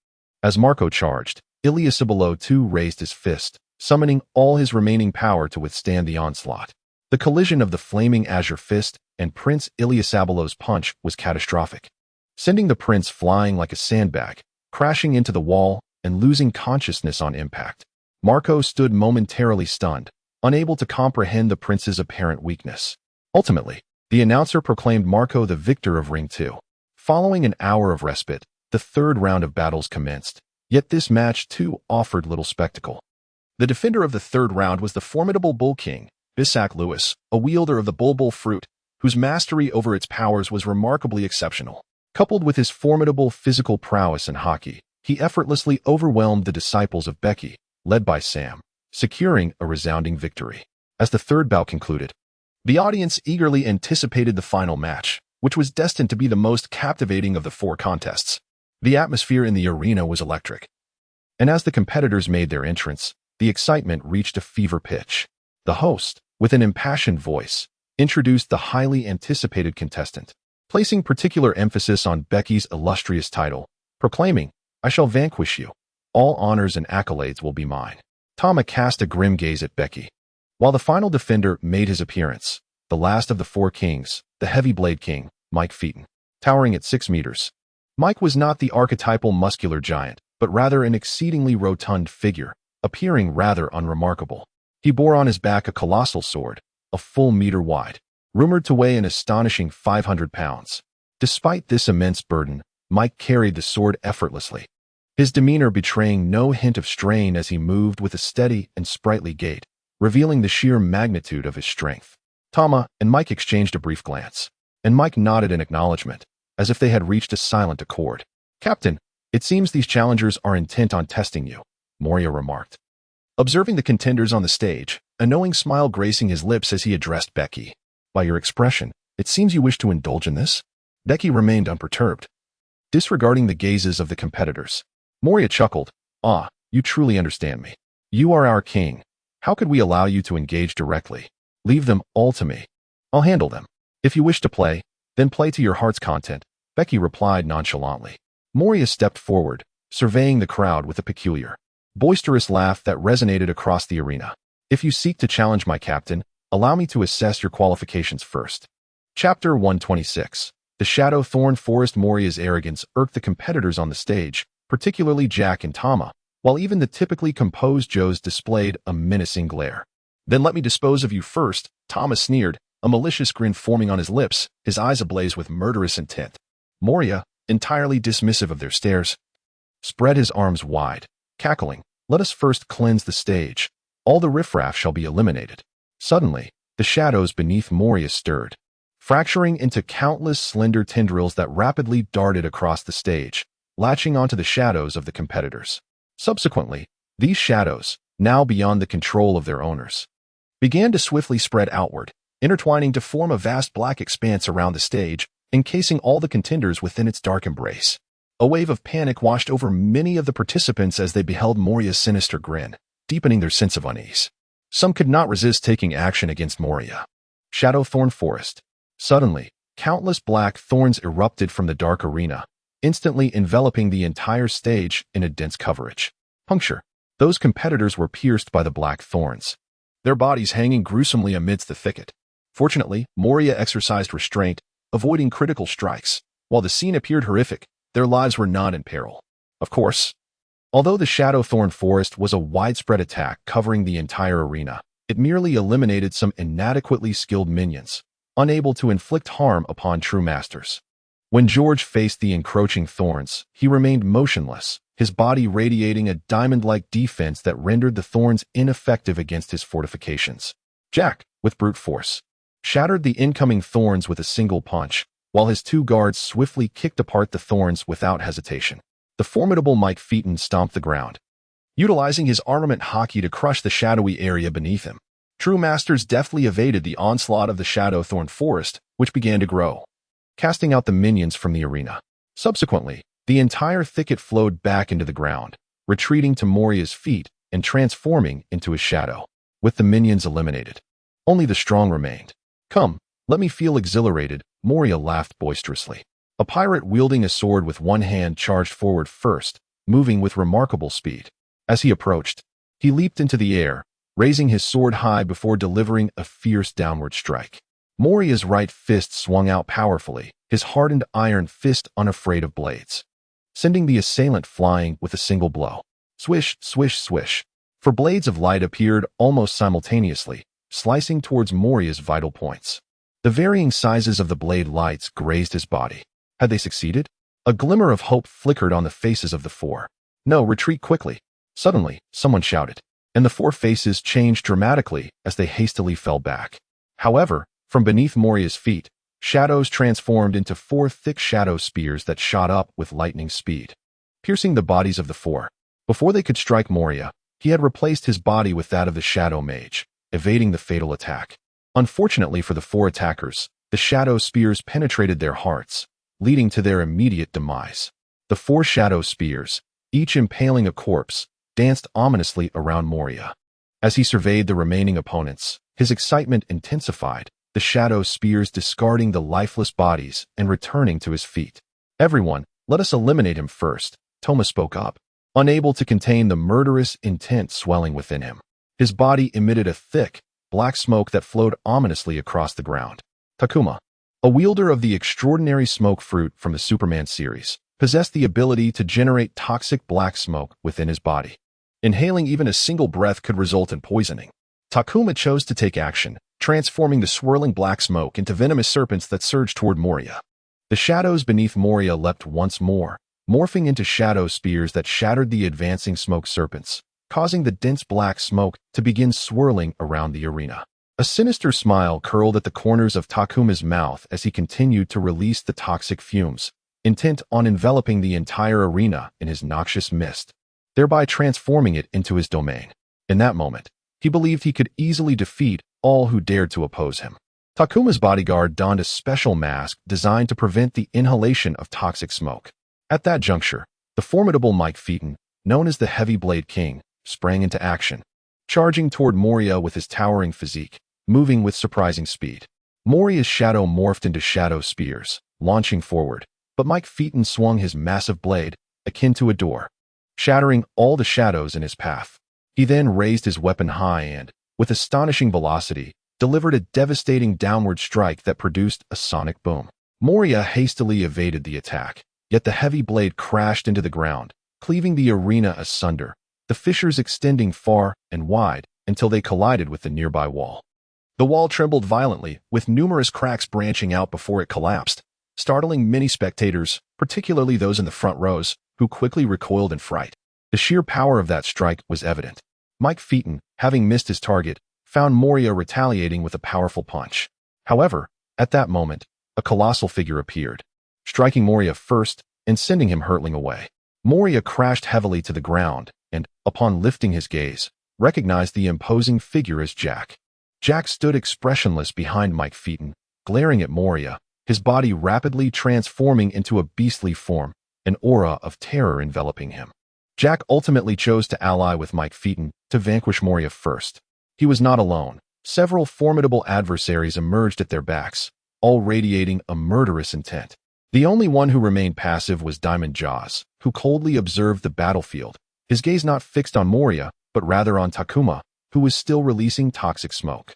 As Marco charged, Iliasabalow too raised his fist, summoning all his remaining power to withstand the onslaught. The collision of the flaming azure fist and Prince Iliasabalow's punch was catastrophic, sending the prince flying like a sandbag, crashing into the wall and losing consciousness on impact. Marco stood momentarily stunned, unable to comprehend the prince's apparent weakness. Ultimately, the announcer proclaimed Marco the victor of Ring 2. Following an hour of respite, the third round of battles commenced, yet this match too offered little spectacle. The defender of the third round was the formidable Bull King, Bisak Lewis, a wielder of the Bulbul fruit, whose mastery over its powers was remarkably exceptional. Coupled with his formidable physical prowess in hockey, he effortlessly overwhelmed the disciples of Becky, led by Sam, securing a resounding victory. As the third bout concluded, the audience eagerly anticipated the final match, which was destined to be the most captivating of the four contests. The atmosphere in the arena was electric, and as the competitors made their entrance, the excitement reached a fever pitch. The host, with an impassioned voice, introduced the highly anticipated contestant, placing particular emphasis on Becky's illustrious title, proclaiming, "I shall vanquish you. All honors and accolades will be mine." Tama cast a grim gaze at Becky. While the final defender made his appearance, the last of the four kings, the heavy blade king, Mike Featon, towering at 6 meters. Mike was not the archetypal muscular giant, but rather an exceedingly rotund figure, appearing rather unremarkable. He bore on his back a colossal sword, a full meter wide, rumored to weigh an astonishing 500 pounds. Despite this immense burden, Mike carried the sword effortlessly, his demeanor betraying no hint of strain as he moved with a steady and sprightly gait, revealing the sheer magnitude of his strength. Tama and Mike exchanged a brief glance, and Mike nodded in acknowledgement, as if they had reached a silent accord. "Captain, it seems these challengers are intent on testing you," Moria remarked, observing the contenders on the stage, a knowing smile gracing his lips as he addressed Becky. "By your expression, it seems you wish to indulge in this?" Becky remained unperturbed, disregarding the gazes of the competitors. Moria chuckled. "Ah, you truly understand me. You are our king. How could we allow you to engage directly? Leave them all to me. I'll handle them. If you wish to play, then play to your heart's content," Becky replied nonchalantly. Moria stepped forward, surveying the crowd with a peculiar, boisterous laugh that resonated across the arena. "If you seek to challenge my captain, allow me to assess your qualifications first." Chapter 126. The Shadow Thorn Forest. Moria's arrogance irked the competitors on the stage, particularly Jack and Tama, while even the typically composed Joes displayed a menacing glare. "Then let me dispose of you first," Tama sneered, a malicious grin forming on his lips, his eyes ablaze with murderous intent. Moria, entirely dismissive of their stares, spread his arms wide, cackling, "Let us first cleanse the stage. All the riffraff shall be eliminated." Suddenly, the shadows beneath Moria stirred, fracturing into countless slender tendrils that rapidly darted across the stage, latching onto the shadows of the competitors. Subsequently, these shadows, now beyond the control of their owners, began to swiftly spread outward, intertwining to form a vast black expanse around the stage, encasing all the contenders within its dark embrace. A wave of panic washed over many of the participants as they beheld Moria's sinister grin, deepening their sense of unease. Some could not resist taking action against Moria. Shadow Thorn Forest. Suddenly, countless black thorns erupted from the dark arena, instantly enveloping the entire stage in a dense coverage. Puncture. Those competitors were pierced by the black thorns, their bodies hanging gruesomely amidst the thicket. Fortunately, Moria exercised restraint, avoiding critical strikes. While the scene appeared horrific, their lives were not in peril. Of course, although the Shadow Thorn Forest was a widespread attack covering the entire arena, it merely eliminated some inadequately skilled minions, unable to inflict harm upon true masters. When George faced the encroaching thorns, he remained motionless, his body radiating a diamond-like defense that rendered the thorns ineffective against his fortifications. Jack, with brute force, shattered the incoming thorns with a single punch, while his two guards swiftly kicked apart the thorns without hesitation. The formidable Mike Featon stomped the ground, utilizing his armament hockey to crush the shadowy area beneath him. True masters deftly evaded the onslaught of the Shadow Thorn Forest, which began to grow, casting out the minions from the arena. Subsequently, the entire thicket flowed back into the ground, retreating to Moria's feet and transforming into a shadow. With the minions eliminated, only the strong remained. "Come, let me feel exhilarated," Moria laughed boisterously. A pirate wielding a sword with one hand charged forward first, moving with remarkable speed. As he approached, he leaped into the air, raising his sword high before delivering a fierce downward strike. Moria's right fist swung out powerfully, his hardened iron fist unafraid of blades, sending the assailant flying with a single blow. Swish, swish, swish. For blades of light appeared almost simultaneously, slicing towards Moria's vital points. The varying sizes of the blade lights grazed his body. Had they succeeded? A glimmer of hope flickered on the faces of the four. "No, retreat quickly." Suddenly, someone shouted, and the four faces changed dramatically as they hastily fell back. However, from beneath Moria's feet, shadows transformed into four thick shadow spears that shot up with lightning speed, piercing the bodies of the four. Before they could strike Moria, he had replaced his body with that of the Shadow Mage, evading the fatal attack. Unfortunately for the four attackers, the shadow spears penetrated their hearts, leading to their immediate demise. The four shadow spears, each impaling a corpse, danced ominously around Moria. As he surveyed the remaining opponents, his excitement intensified, the shadow spears discarding the lifeless bodies and returning to his feet. "Everyone, let us eliminate him first," Toma spoke up, unable to contain the murderous intent swelling within him. His body emitted a thick, black smoke that flowed ominously across the ground. Takuma, a wielder of the extraordinary smoke fruit from the Superman series, possessed the ability to generate toxic black smoke within his body. Inhaling even a single breath could result in poisoning. Takuma chose to take action, transforming the swirling black smoke into venomous serpents that surged toward Moria. The shadows beneath Moria leapt once more, morphing into shadow spears that shattered the advancing smoke serpents, causing the dense black smoke to begin swirling around the arena. A sinister smile curled at the corners of Takuma's mouth as he continued to release the toxic fumes, intent on enveloping the entire arena in his noxious mist, thereby transforming it into his domain. In that moment, he believed he could easily defeat all who dared to oppose him. Takuma's bodyguard donned a special mask designed to prevent the inhalation of toxic smoke. At that juncture, the formidable Mike Featon, known as the Heavy Blade King, sprang into action, charging toward Moria with his towering physique, moving with surprising speed. Moria's shadow morphed into shadow spears, launching forward, but Mike Featon swung his massive blade, akin to a door, shattering all the shadows in his path. He then raised his weapon high and, with astonishing velocity, delivered a devastating downward strike that produced a sonic boom. Moria hastily evaded the attack, yet the heavy blade crashed into the ground, cleaving the arena asunder, the fissures extending far and wide until they collided with the nearby wall. The wall trembled violently, with numerous cracks branching out before it collapsed, startling many spectators, particularly those in the front rows, who quickly recoiled in fright. The sheer power of that strike was evident. Mike Featon, having missed his target, found Moria retaliating with a powerful punch. However, at that moment, a colossal figure appeared, striking Moria first and sending him hurtling away. Moria crashed heavily to the ground and, upon lifting his gaze, recognized the imposing figure as Jack. Jack stood expressionless behind Mike Pheaton, glaring at Moria, his body rapidly transforming into a beastly form, an aura of terror enveloping him. Jack ultimately chose to ally with Mike Pheaton to vanquish Moria first. He was not alone. Several formidable adversaries emerged at their backs, all radiating a murderous intent. The only one who remained passive was Diamond Jaws, who coldly observed the battlefield, his gaze not fixed on Moria, but rather on Takuma, who was still releasing toxic smoke.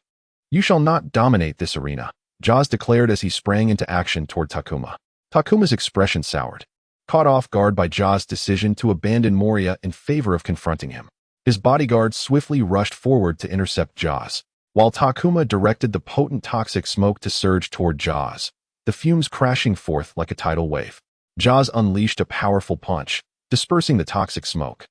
"You shall not dominate this arena," Jaws declared as he sprang into action toward Takuma. Takuma's expression soured, caught off guard by Jaws' decision to abandon Moria in favor of confronting him. His bodyguards swiftly rushed forward to intercept Jaws, while Takuma directed the potent toxic smoke to surge toward Jaws, the fumes crashing forth like a tidal wave. Jaws unleashed a powerful punch, dispersing the toxic smoke,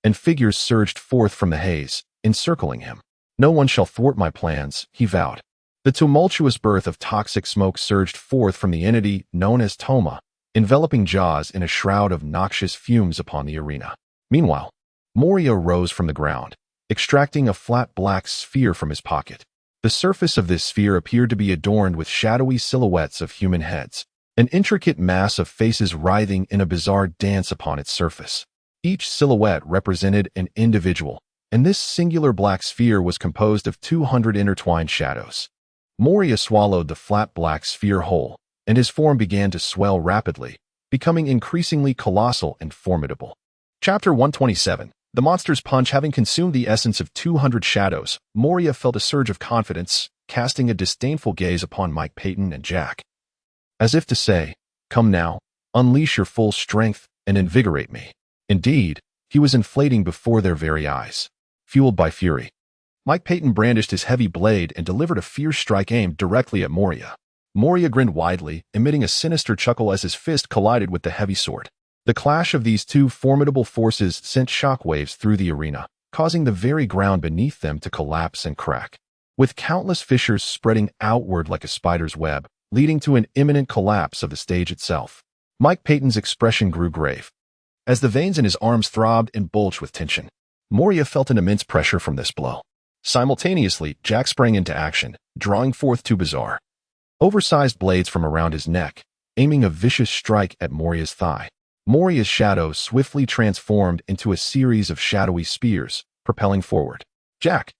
and figures surged forth from the haze, encircling him. "No one shall thwart my plans," he vowed. The tumultuous birth of toxic smoke surged forth from the entity known as Toma, enveloping Jaws in a shroud of noxious fumes upon the arena. Meanwhile, Moria rose from the ground, extracting a flat black sphere from his pocket. The surface of this sphere appeared to be adorned with shadowy silhouettes of human heads, an intricate mass of faces writhing in a bizarre dance upon its surface. Each silhouette represented an individual, and this singular black sphere was composed of 200 intertwined shadows. Moria swallowed the flat black sphere whole, and his form began to swell rapidly, becoming increasingly colossal and formidable. Chapter 127. The monster's punch. Having consumed the essence of 200 shadows, Moria felt a surge of confidence, casting a disdainful gaze upon Mike Pheaton and Jack. As if to say, "Come now, unleash your full strength and invigorate me." Indeed, he was inflating before their very eyes, fueled by fury. Mike Pheaton brandished his heavy blade and delivered a fierce strike aimed directly at Moria. Moria grinned widely, emitting a sinister chuckle as his fist collided with the heavy sword. The clash of these two formidable forces sent shockwaves through the arena, causing the very ground beneath them to collapse and crack, with countless fissures spreading outward like a spider's web, leading to an imminent collapse of the stage itself. Mike Pheaton's expression grew grave, as the veins in his arms throbbed and bulged with tension. Moria felt an immense pressure from this blow. Simultaneously, Jack sprang into action, drawing forth two bizarre, oversized blades from around his neck, aiming a vicious strike at Moria's thigh. Moria's shadow swiftly transformed into a series of shadowy spears, propelling forward. Jack,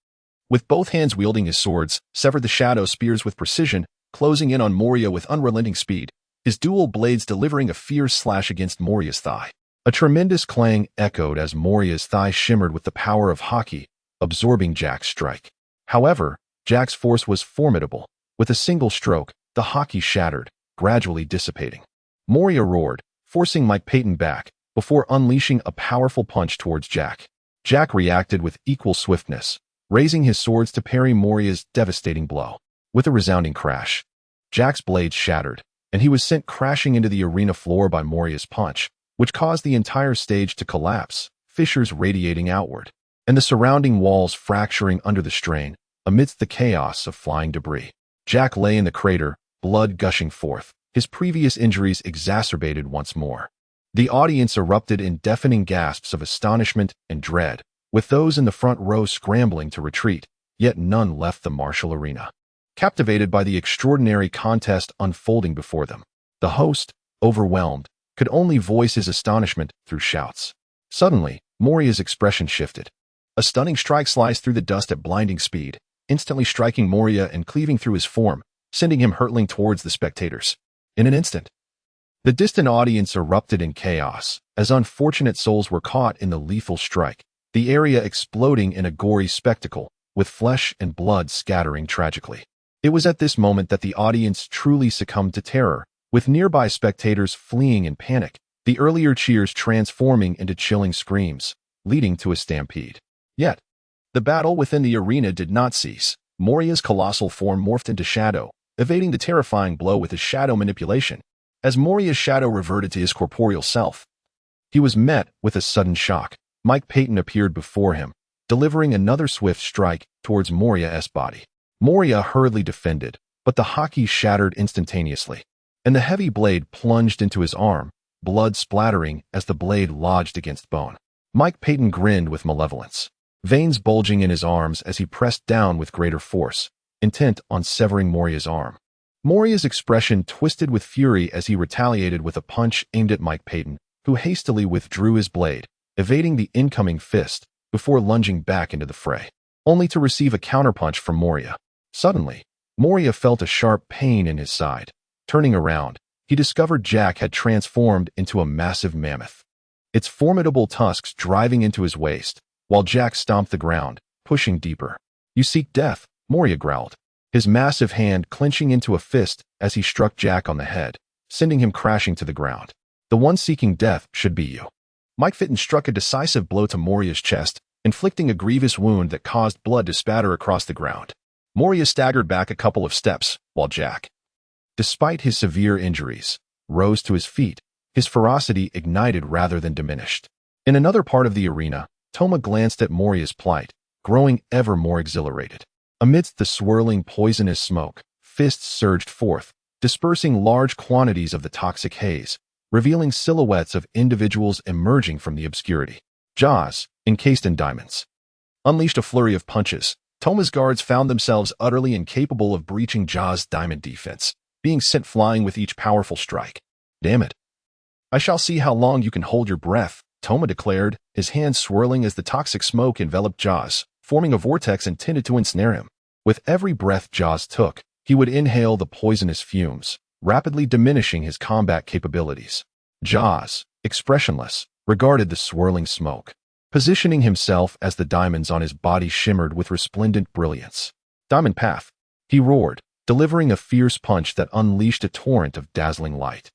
with both hands wielding his swords, severed the shadow spears with precision, closing in on Moria with unrelenting speed, his dual blades delivering a fierce slash against Moria's thigh. A tremendous clang echoed as Moria's thigh shimmered with the power of hockey, absorbing Jack's strike. However, Jack's force was formidable. With a single stroke, the hockey shattered, gradually dissipating. Moria roared, forcing Mike Pheaton back, before unleashing a powerful punch towards Jack. Jack reacted with equal swiftness, raising his swords to parry Moria's devastating blow. With a resounding crash, Jack's blades shattered, and he was sent crashing into the arena floor by Moria's punch, which caused the entire stage to collapse, fissures radiating outward, and the surrounding walls fracturing under the strain, amidst the chaos of flying debris. Jack lay in the crater, blood gushing forth, his previous injuries exacerbated once more. The audience erupted in deafening gasps of astonishment and dread, with those in the front row scrambling to retreat, yet none left the martial arena. Captivated by the extraordinary contest unfolding before them, the host, overwhelmed, could only voice his astonishment through shouts. Suddenly, Moria's expression shifted. A stunning strike sliced through the dust at blinding speed, instantly striking Moria and cleaving through his form, sending him hurtling towards the spectators. In an instant, the distant audience erupted in chaos, as unfortunate souls were caught in the lethal strike, the area exploding in a gory spectacle, with flesh and blood scattering tragically. It was at this moment that the audience truly succumbed to terror, with nearby spectators fleeing in panic, the earlier cheers transforming into chilling screams, leading to a stampede. Yet, the battle within the arena did not cease. Moria's colossal form morphed into shadow, evading the terrifying blow with his shadow manipulation. As Moria's shadow reverted to his corporeal self, he was met with a sudden shock. Mike Pheaton appeared before him, delivering another swift strike towards Moria's body. Moria hurriedly defended, but the hockey shattered instantaneously, and the heavy blade plunged into his arm, blood splattering as the blade lodged against bone. Mike Payton grinned with malevolence, veins bulging in his arms as he pressed down with greater force, intent on severing Moria's arm. Moria's expression twisted with fury as he retaliated with a punch aimed at Mike Payton, who hastily withdrew his blade, evading the incoming fist before lunging back into the fray, only to receive a counterpunch from Moria. Suddenly, Moria felt a sharp pain in his side. Turning around, he discovered Jack had transformed into a massive mammoth, its formidable tusks driving into his waist, while Jack stomped the ground, pushing deeper. "You seek death," Moria growled, his massive hand clenching into a fist as he struck Jack on the head, sending him crashing to the ground. "The one seeking death should be you." Mike Payton struck a decisive blow to Moria's chest, inflicting a grievous wound that caused blood to spatter across the ground. Moria staggered back a couple of steps, while Jack, despite his severe injuries, rose to his feet, his ferocity ignited rather than diminished. In another part of the arena, Toma glanced at Moria's plight, growing ever more exhilarated. Amidst the swirling poisonous smoke, fists surged forth, dispersing large quantities of the toxic haze, revealing silhouettes of individuals emerging from the obscurity. Jaws, encased in diamonds, unleashed a flurry of punches. Toma's guards found themselves utterly incapable of breaching Jaws' diamond defense, being sent flying with each powerful strike. "Damn it. I shall see how long you can hold your breath," Toma declared, his hands swirling as the toxic smoke enveloped Jaws, forming a vortex intended to ensnare him. With every breath Jaws took, he would inhale the poisonous fumes, rapidly diminishing his combat capabilities. Jaws, expressionless, regarded the swirling smoke, positioning himself as the diamonds on his body shimmered with resplendent brilliance. "Diamond Path," he roared, delivering a fierce punch that unleashed a torrent of dazzling light,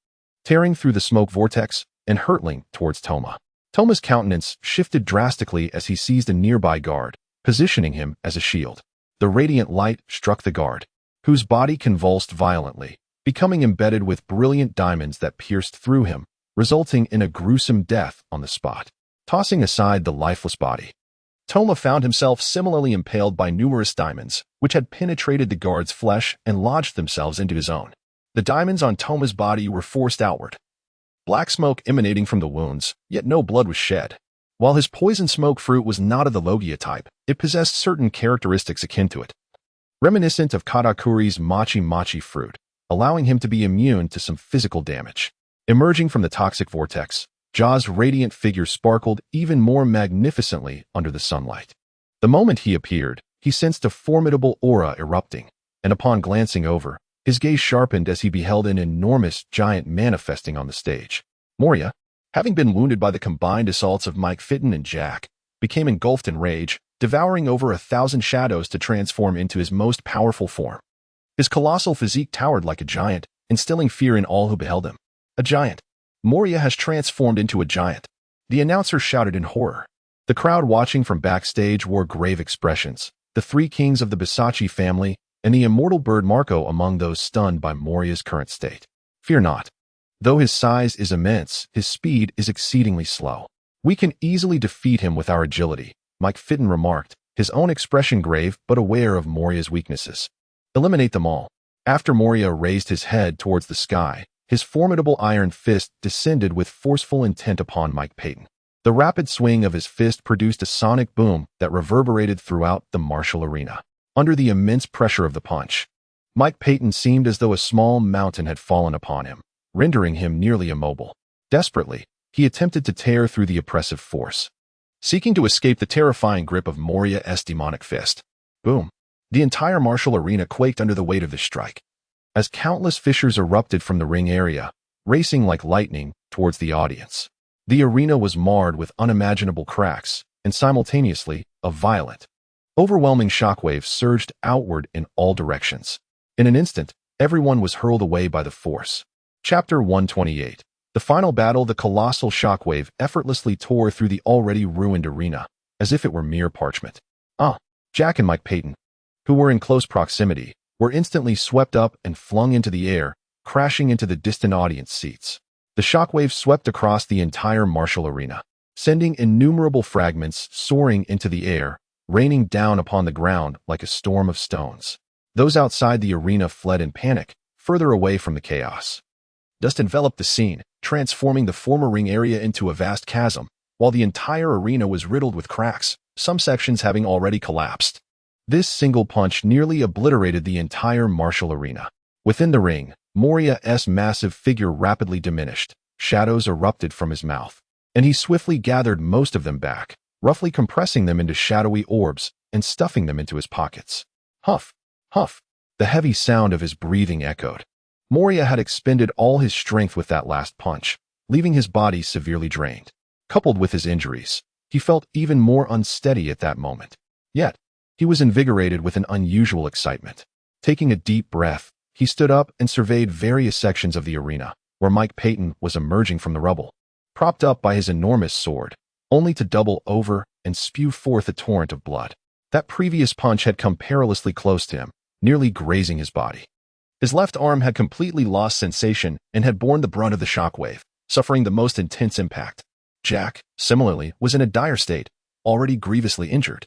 tearing through the smoke vortex and hurtling towards Toma. Toma's countenance shifted drastically as he seized a nearby guard, positioning him as a shield. The radiant light struck the guard, whose body convulsed violently, becoming embedded with brilliant diamonds that pierced through him, resulting in a gruesome death on the spot. Tossing aside the lifeless body, Toma found himself similarly impaled by numerous diamonds, which had penetrated the guard's flesh and lodged themselves into his own. The diamonds on Toma's body were forced outward, black smoke emanating from the wounds, yet no blood was shed. While his poison smoke fruit was not of the Logia type, it possessed certain characteristics akin to it, reminiscent of Katakuri's mochi fruit, allowing him to be immune to some physical damage. Emerging from the toxic vortex, Jaws' radiant figure sparkled even more magnificently under the sunlight. The moment he appeared, he sensed a formidable aura erupting, and upon glancing over, his gaze sharpened as he beheld an enormous giant manifesting on the stage. Moria, having been wounded by the combined assaults of Mike Payton and Jack, became engulfed in rage, devouring over 1,000 shadows to transform into his most powerful form. His colossal physique towered like a giant, instilling fear in all who beheld him. "A giant. Moria has transformed into a giant," the announcer shouted in horror. The crowd watching from backstage wore grave expressions, the three kings of the Bisachi family and the immortal bird Marco among those stunned by Moria's current state. "Fear not. Though his size is immense, his speed is exceedingly slow. We can easily defeat him with our agility," Mike Payton remarked, his own expression grave but aware of Moria's weaknesses. "Eliminate them all." After Moria raised his head towards the sky, his formidable iron fist descended with forceful intent upon Mike Payton. The rapid swing of his fist produced a sonic boom that reverberated throughout the martial arena. Under the immense pressure of the punch, Mike Payton seemed as though a small mountain had fallen upon him, rendering him nearly immobile. Desperately, he attempted to tear through the oppressive force, seeking to escape the terrifying grip of Moria's demonic fist. Boom! The entire martial arena quaked under the weight of this strike, as countless fissures erupted from the ring area, racing like lightning towards the audience. The arena was marred with unimaginable cracks, and simultaneously, a violent, overwhelming shockwave surged outward in all directions. In an instant, everyone was hurled away by the force. Chapter 128. The final battle. The colossal shockwave effortlessly tore through the already ruined arena, as if it were mere parchment. Jack and Mike Payton, who were in close proximity, were instantly swept up and flung into the air, crashing into the distant audience seats. The shockwave swept across the entire martial arena, sending innumerable fragments soaring into the air, raining down upon the ground like a storm of stones. Those outside the arena fled in panic, further away from the chaos. Dust enveloped the scene, transforming the former ring area into a vast chasm, while the entire arena was riddled with cracks, some sections having already collapsed. This single punch nearly obliterated the entire martial arena. Within the ring, Moria's massive figure rapidly diminished. Shadows erupted from his mouth, and he swiftly gathered most of them back, roughly compressing them into shadowy orbs and stuffing them into his pockets. Huff, huff. The heavy sound of his breathing echoed. Moria had expended all his strength with that last punch, leaving his body severely drained. Coupled with his injuries, he felt even more unsteady at that moment. Yet, he was invigorated with an unusual excitement. Taking a deep breath, he stood up and surveyed various sections of the arena, where Mike Payton was emerging from the rubble, propped up by his enormous sword, only to double over and spew forth a torrent of blood. That previous punch had come perilously close to him, nearly grazing his body. His left arm had completely lost sensation and had borne the brunt of the shockwave, suffering the most intense impact. Jack, similarly, was in a dire state, already grievously injured.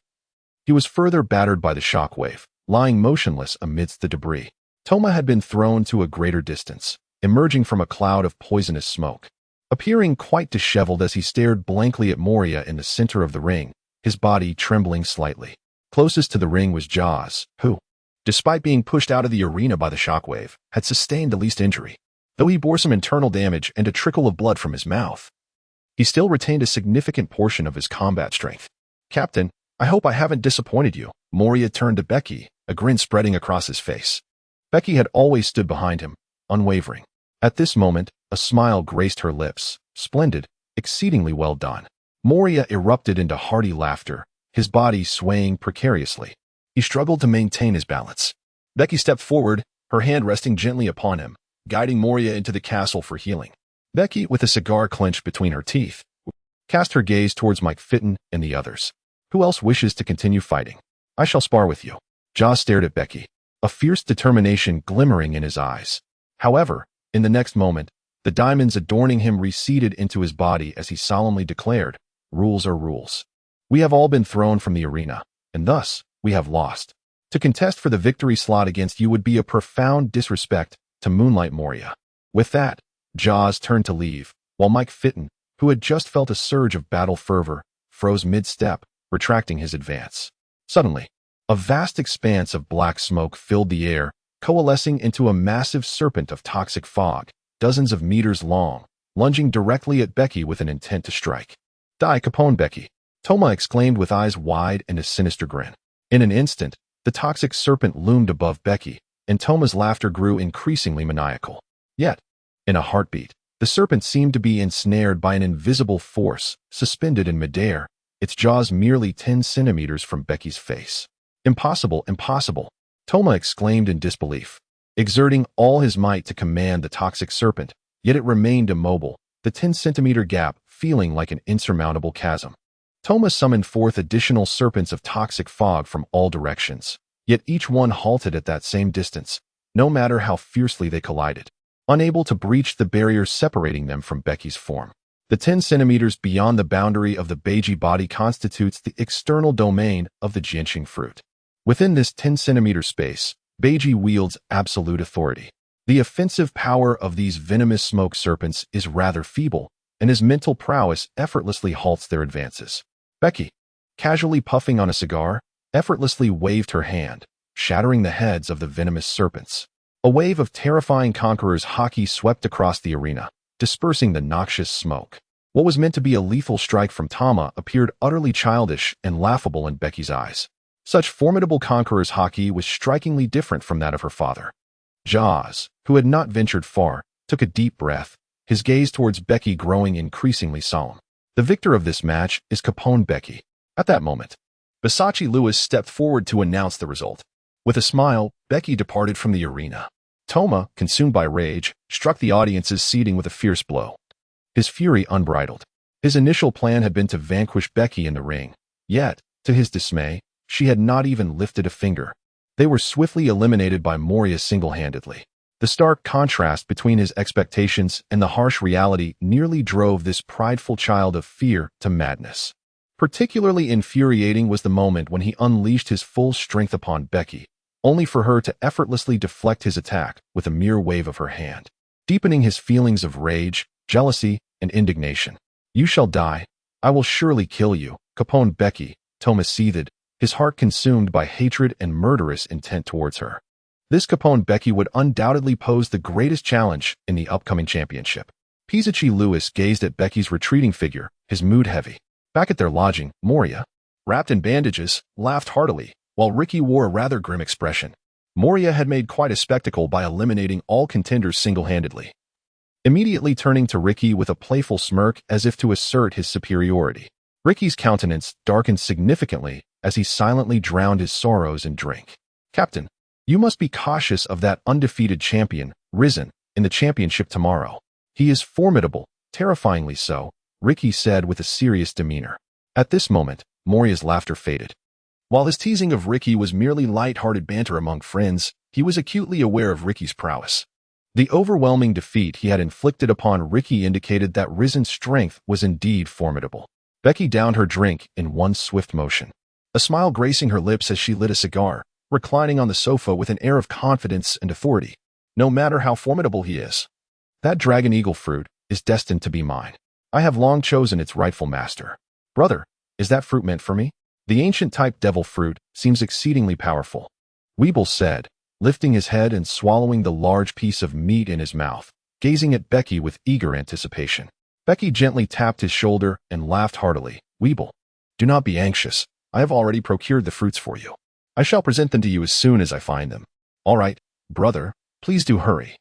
He was further battered by the shockwave, lying motionless amidst the debris. Toma had been thrown to a greater distance, emerging from a cloud of poisonous smoke. Appearing quite disheveled as he stared blankly at Moria in the center of the ring, his body trembling slightly. Closest to the ring was Jaws, who, despite being pushed out of the arena by the shockwave, had sustained the least injury. Though he bore some internal damage and a trickle of blood from his mouth, he still retained a significant portion of his combat strength. "Captain, I hope I haven't disappointed you." Moria turned to Becky, a grin spreading across his face. Becky had always stood behind him, unwavering. At this moment, a smile graced her lips. "Splendid, exceedingly well done." Moria erupted into hearty laughter, his body swaying precariously. He struggled to maintain his balance. Becky stepped forward, her hand resting gently upon him, guiding Moria into the castle for healing. Becky, with a cigar clenched between her teeth, cast her gaze towards Mike Fitton and the others. "Who else wishes to continue fighting? I shall spar with you." Jaws stared at Becky, a fierce determination glimmering in his eyes. However, in the next moment, the diamonds adorning him receded into his body as he solemnly declared, "Rules are rules. We have all been thrown from the arena, and thus, we have lost. To contest for the victory slot against you would be a profound disrespect to Moonlight Moria." With that, Jaws turned to leave, while Mike Fitton, who had just felt a surge of battle fervor, froze mid-step, retracting his advance. Suddenly, a vast expanse of black smoke filled the air, coalescing into a massive serpent of toxic fog, dozens of meters long, lunging directly at Becky with an intent to strike. "Die, Caponebeque," Toma exclaimed with eyes wide and a sinister grin. In an instant, the toxic serpent loomed above Becky, and Toma's laughter grew increasingly maniacal. Yet, in a heartbeat, the serpent seemed to be ensnared by an invisible force, suspended in midair, its jaws merely 10 centimeters from Becky's face. "Impossible, impossible," Toma exclaimed in disbelief, exerting all his might to command the toxic serpent, yet it remained immobile, the 10-centimeter gap feeling like an insurmountable chasm. Toma summoned forth additional serpents of toxic fog from all directions, yet each one halted at that same distance, no matter how fiercely they collided, unable to breach the barrier separating them from Becky's form. The 10 centimeters beyond the boundary of the Bege body constitutes the external domain of the Jianqing fruit. Within this 10-centimeter space, Bege wields absolute authority. The offensive power of these venomous smoke serpents is rather feeble, and his mental prowess effortlessly halts their advances. Becky, casually puffing on a cigar, effortlessly waved her hand, shattering the heads of the venomous serpents. A wave of terrifying conqueror's haki swept across the arena, dispersing the noxious smoke. What was meant to be a lethal strike from Tama appeared utterly childish and laughable in Becky's eyes. Such formidable conqueror's haki was strikingly different from that of her father. Jaws, who had not ventured far, took a deep breath, his gaze towards Becky growing increasingly solemn. "The victor of this match is Caponebeque." At that moment, Versace Lewis stepped forward to announce the result. With a smile, Becky departed from the arena. Toma, consumed by rage, struck the audience's seating with a fierce blow. His fury unbridled. His initial plan had been to vanquish Becky in the ring, yet, to his dismay, she had not even lifted a finger. They were swiftly eliminated by Moria single-handedly. The stark contrast between his expectations and the harsh reality nearly drove this prideful child of fear to madness. Particularly infuriating was the moment when he unleashed his full strength upon Becky, only for her to effortlessly deflect his attack with a mere wave of her hand, deepening his feelings of rage, jealousy, and indignation. "You shall die. I will surely kill you, Caponebeque," Thomas seethed, his heart consumed by hatred and murderous intent towards her. This Caponebeque would undoubtedly pose the greatest challenge in the upcoming championship. Pisachi Lewis gazed at Becky's retreating figure, his mood heavy. Back at their lodging, Moria, wrapped in bandages, laughed heartily, while Ricky wore a rather grim expression. Moria had made quite a spectacle by eliminating all contenders single-handedly. Immediately turning to Ricky with a playful smirk as if to assert his superiority. Ricky's countenance darkened significantly as he silently drowned his sorrows in drink. "Captain, you must be cautious of that undefeated champion, Risen, in the championship tomorrow. He is formidable, terrifyingly so," Ricky said with a serious demeanor. At this moment, Moria's laughter faded. While his teasing of Ricky was merely light-hearted banter among friends, he was acutely aware of Ricky's prowess. The overwhelming defeat he had inflicted upon Ricky indicated that Risen's strength was indeed formidable. Becky downed her drink in one swift motion, a smile gracing her lips as she lit a cigar, reclining on the sofa with an air of confidence and authority. "No matter how formidable he is, that dragon eagle fruit is destined to be mine. I have long chosen its rightful master." "Brother, is that fruit meant for me? The ancient-type devil fruit seems exceedingly powerful," Weeble said, lifting his head and swallowing the large piece of meat in his mouth, gazing at Becky with eager anticipation. Becky gently tapped his shoulder and laughed heartily. "Weeble, do not be anxious. I have already procured the fruits for you. I shall present them to you as soon as I find them." "All right, brother, please do hurry."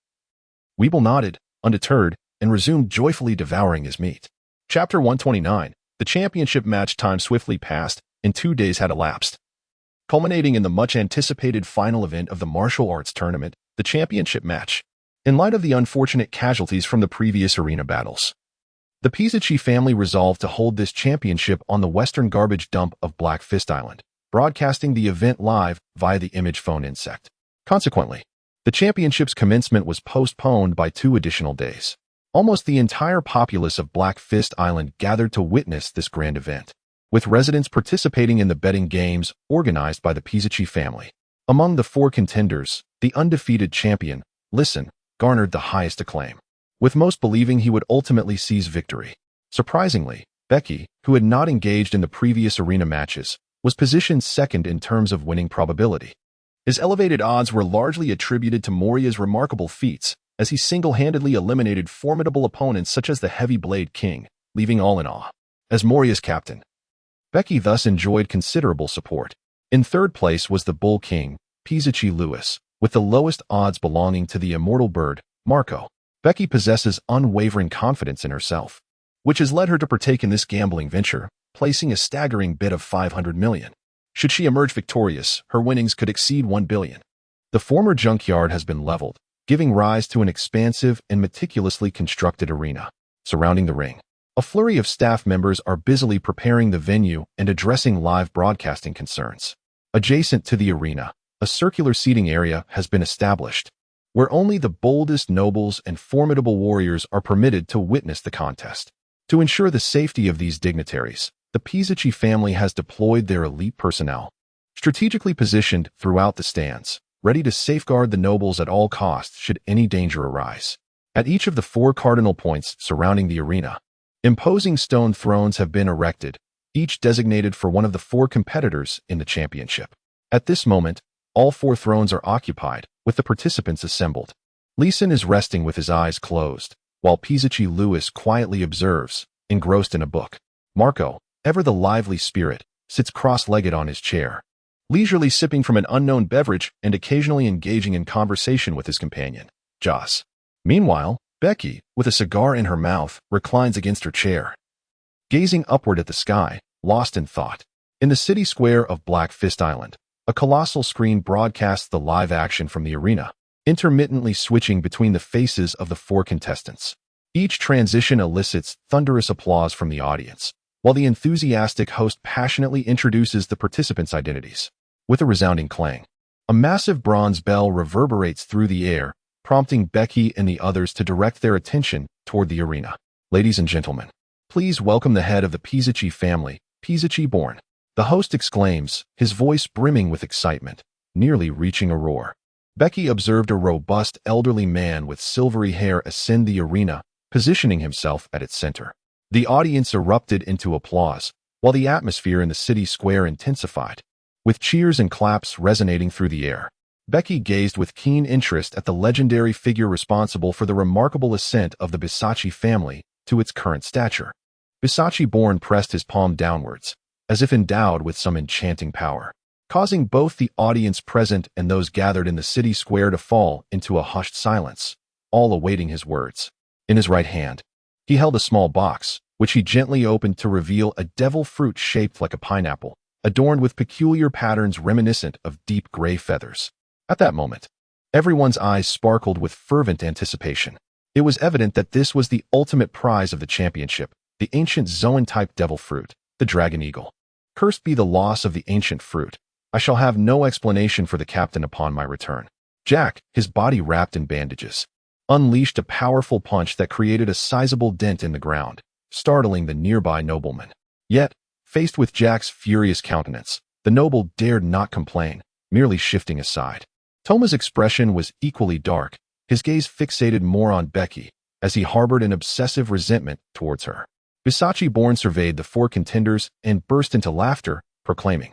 Weeble nodded, undeterred, and resumed joyfully devouring his meat. Chapter 129. The championship match time swiftly passed, and 2 days had elapsed, culminating in the much-anticipated final event of the martial arts tournament, the championship match. In light of the unfortunate casualties from the previous arena battles, the Pisachi family resolved to hold this championship on the western garbage dump of Black Fist Island, broadcasting the event live via the image phone insect. Consequently, the championship's commencement was postponed by 2 additional days. Almost the entire populace of Black Fist Island gathered to witness this grand event, with residents participating in the betting games organized by the Pisachi family. Among the 4 contenders, the undefeated champion, Listen, garnered the highest acclaim, with most believing he would ultimately seize victory. Surprisingly, Becky, who had not engaged in the previous arena matches, was positioned second in terms of winning probability. His elevated odds were largely attributed to Moria's remarkable feats, as he single-handedly eliminated formidable opponents such as the Heavy Blade King, leaving all in awe. As Moria's captain, Becky thus enjoyed considerable support. In third place was the Bull King, Pisachi Lewis, with the lowest odds belonging to the immortal bird, Marco. Becky possesses unwavering confidence in herself, which has led her to partake in this gambling venture, placing a staggering bid of 500 million. Should she emerge victorious, her winnings could exceed 1 billion. The former junkyard has been leveled, giving rise to an expansive and meticulously constructed arena surrounding the ring. A flurry of staff members are busily preparing the venue and addressing live broadcasting concerns. Adjacent to the arena, a circular seating area has been established, where only the boldest nobles and formidable warriors are permitted to witness the contest. To ensure the safety of these dignitaries, the Pisachi family has deployed their elite personnel, strategically positioned throughout the stands, ready to safeguard the nobles at all costs should any danger arise. At each of the 4 cardinal points surrounding the arena, imposing stone thrones have been erected, each designated for one of the 4 competitors in the championship. At this moment, all 4 thrones are occupied, with the participants assembled. Leeson is resting with his eyes closed, while Pisachi Lewis quietly observes, engrossed in a book. Marco, ever the lively spirit, sits cross-legged on his chair, leisurely sipping from an unknown beverage and occasionally engaging in conversation with his companion, Joss. Meanwhile, Becky, with a cigar in her mouth, reclines against her chair, gazing upward at the sky, lost in thought. In the city square of Black Fist Island, a colossal screen broadcasts the live action from the arena, intermittently switching between the faces of the 4 contestants. Each transition elicits thunderous applause from the audience, while the enthusiastic host passionately introduces the participants' identities. With a resounding clang, a massive bronze bell reverberates through the air, prompting Becky and the others to direct their attention toward the arena. Ladies and gentlemen, please welcome the head of the Pisachi family, Pisachi born. The host exclaims, his voice brimming with excitement, nearly reaching a roar. Becky observed a robust elderly man with silvery hair ascend the arena, positioning himself at its center. The audience erupted into applause, while the atmosphere in the city square intensified, with cheers and claps resonating through the air. Becky gazed with keen interest at the legendary figure responsible for the remarkable ascent of the Bisachi family to its current stature. Bisachi born pressed his palm downwards, as if endowed with some enchanting power, causing both the audience present and those gathered in the city square to fall into a hushed silence, all awaiting his words. In his right hand, he held a small box, which he gently opened to reveal a devil fruit shaped like a pineapple, adorned with peculiar patterns reminiscent of deep gray feathers. At that moment, everyone's eyes sparkled with fervent anticipation. It was evident that this was the ultimate prize of the championship, the ancient Zoan-type devil fruit, the dragon eagle. Cursed be the loss of the ancient fruit. I shall have no explanation for the captain upon my return. Jack, his body wrapped in bandages, unleashed a powerful punch that created a sizable dent in the ground, startling the nearby nobleman. Yet, faced with Jack's furious countenance, the noble dared not complain, merely shifting aside. Toma's expression was equally dark, his gaze fixated more on Becky, as he harbored an obsessive resentment towards her. Bisachi born surveyed the four contenders and burst into laughter, proclaiming,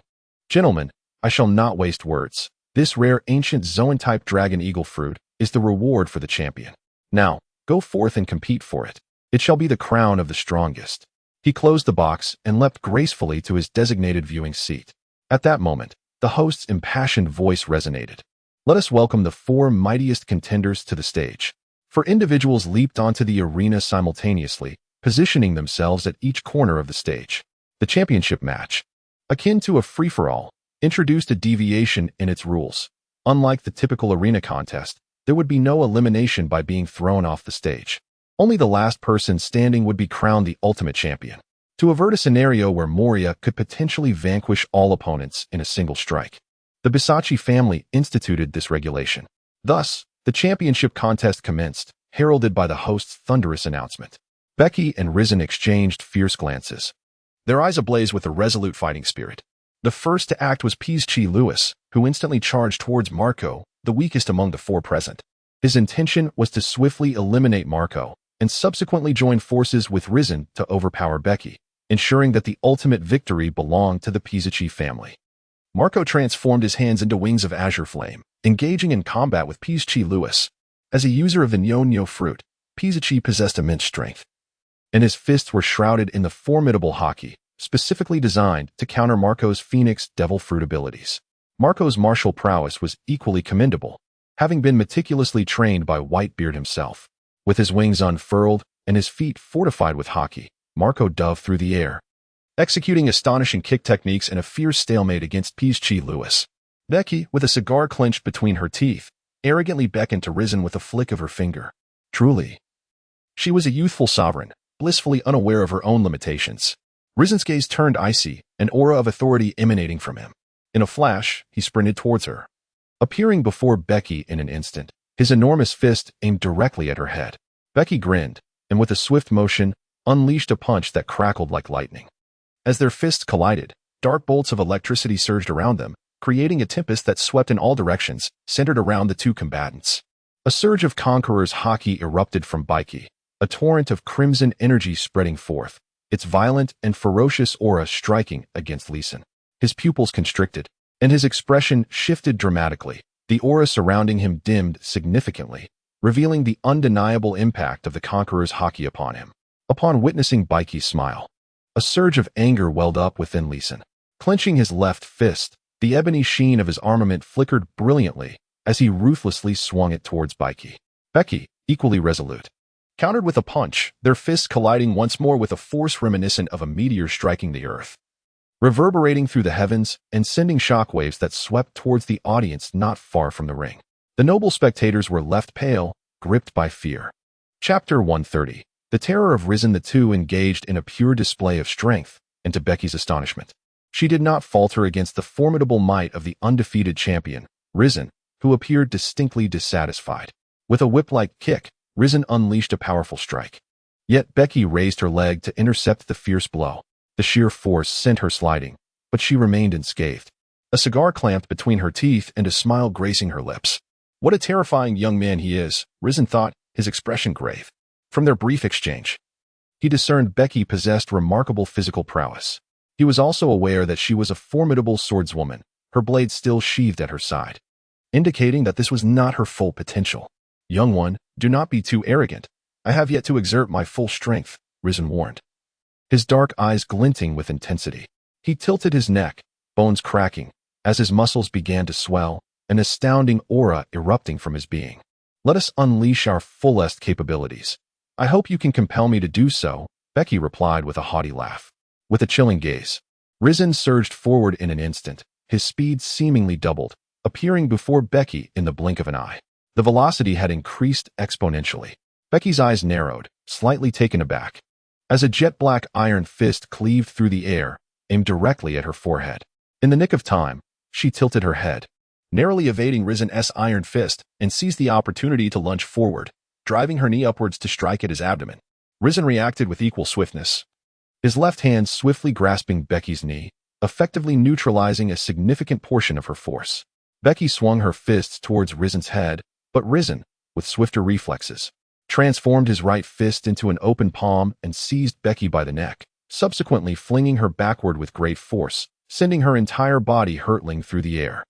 "Gentlemen, I shall not waste words. This rare ancient Zoan-type dragon eagle fruit is the reward for the champion. Now, go forth and compete for it. It shall be the crown of the strongest." He closed the box and leapt gracefully to his designated viewing seat. At that moment, the host's impassioned voice resonated. "Let us welcome the four mightiest contenders to the stage." Four individuals leaped onto the arena simultaneously, positioning themselves at each corner of the stage. The championship match, akin to a free-for-all, introduced a deviation in its rules. Unlike the typical arena contest, there would be no elimination by being thrown off the stage. Only the last person standing would be crowned the ultimate champion, to avert a scenario where Moria could potentially vanquish all opponents in a single strike. The Bisachi family instituted this regulation. Thus, the championship contest commenced, heralded by the host's thunderous announcement. Becky and Risen exchanged fierce glances, their eyes ablaze with a resolute fighting spirit. The first to act was Pisachi Lewis, who instantly charged towards Marco, the weakest among the four present. His intention was to swiftly eliminate Marco, and subsequently join forces with Risen to overpower Becky, ensuring that the ultimate victory belonged to the Pisachi family. Marco transformed his hands into wings of azure flame, engaging in combat with Pisachi Lewis. As a user of the Nyo-Nyo fruit, Pisachi possessed immense strength, and his fists were shrouded in the formidable haki, specifically designed to counter Marco's Phoenix Devil Fruit abilities. Marco's martial prowess was equally commendable, having been meticulously trained by Whitebeard himself. With his wings unfurled and his feet fortified with haki, Marco dove through the air, executing astonishing kick techniques in a fierce stalemate against Pisachi Lewis. Becky, with a cigar clenched between her teeth, arrogantly beckoned to Risen with a flick of her finger. Truly, she was a youthful sovereign, blissfully unaware of her own limitations. Risen's gaze turned icy, an aura of authority emanating from him. In a flash, he sprinted towards her, appearing before Becky in an instant, his enormous fist aimed directly at her head. Becky grinned, and with a swift motion, unleashed a punch that crackled like lightning. As their fists collided, dark bolts of electricity surged around them, creating a tempest that swept in all directions, centered around the two combatants. A surge of Conqueror's haki erupted from Becky, a torrent of crimson energy spreading forth, its violent and ferocious aura striking against Leeson. His pupils constricted, and his expression shifted dramatically. The aura surrounding him dimmed significantly, revealing the undeniable impact of the Conqueror's haki upon him. Upon witnessing Becky's smile, a surge of anger welled up within Leeson. Clenching his left fist, the ebony sheen of his armament flickered brilliantly as he ruthlessly swung it towards Becky. Becky, equally resolute, countered with a punch, their fists colliding once more with a force reminiscent of a meteor striking the earth, reverberating through the heavens and sending shockwaves that swept towards the audience not far from the ring. The noble spectators were left pale, gripped by fear. Chapter 130. The terror of Risen. The two engaged in a pure display of strength, and to Becky's astonishment, she did not falter against the formidable might of the undefeated champion, Risen, who appeared distinctly dissatisfied. With a whip-like kick, Risen unleashed a powerful strike. Yet Becky raised her leg to intercept the fierce blow. The sheer force sent her sliding, but she remained unscathed. A cigar clamped between her teeth and a smile gracing her lips. What a terrifying young man he is, Risen thought, his expression grave. From their brief exchange, he discerned Becky possessed remarkable physical prowess. He was also aware that she was a formidable swordswoman, her blade still sheathed at her side, indicating that this was not her full potential. Young one, do not be too arrogant. I have yet to exert my full strength, Risen warned, his dark eyes glinting with intensity. He tilted his neck, bones cracking, as his muscles began to swell, an astounding aura erupting from his being. Let us unleash our fullest capabilities. I hope you can compel me to do so, Becky replied with a haughty laugh. With a chilling gaze, Risen surged forward in an instant, his speed seemingly doubled, appearing before Becky in the blink of an eye. The velocity had increased exponentially. Becky's eyes narrowed, slightly taken aback, as a jet-black iron fist cleaved through the air, aimed directly at her forehead. In the nick of time, she tilted her head, narrowly evading Risen's iron fist, and seized the opportunity to lunge forward, driving her knee upwards to strike at his abdomen. Risen reacted with equal swiftness, his left hand swiftly grasping Becky's knee, effectively neutralizing a significant portion of her force. Becky swung her fists towards Risen's head, but Risen, with swifter reflexes, transformed his right fist into an open palm and seized Becky by the neck, subsequently flinging her backward with great force, sending her entire body hurtling through the air.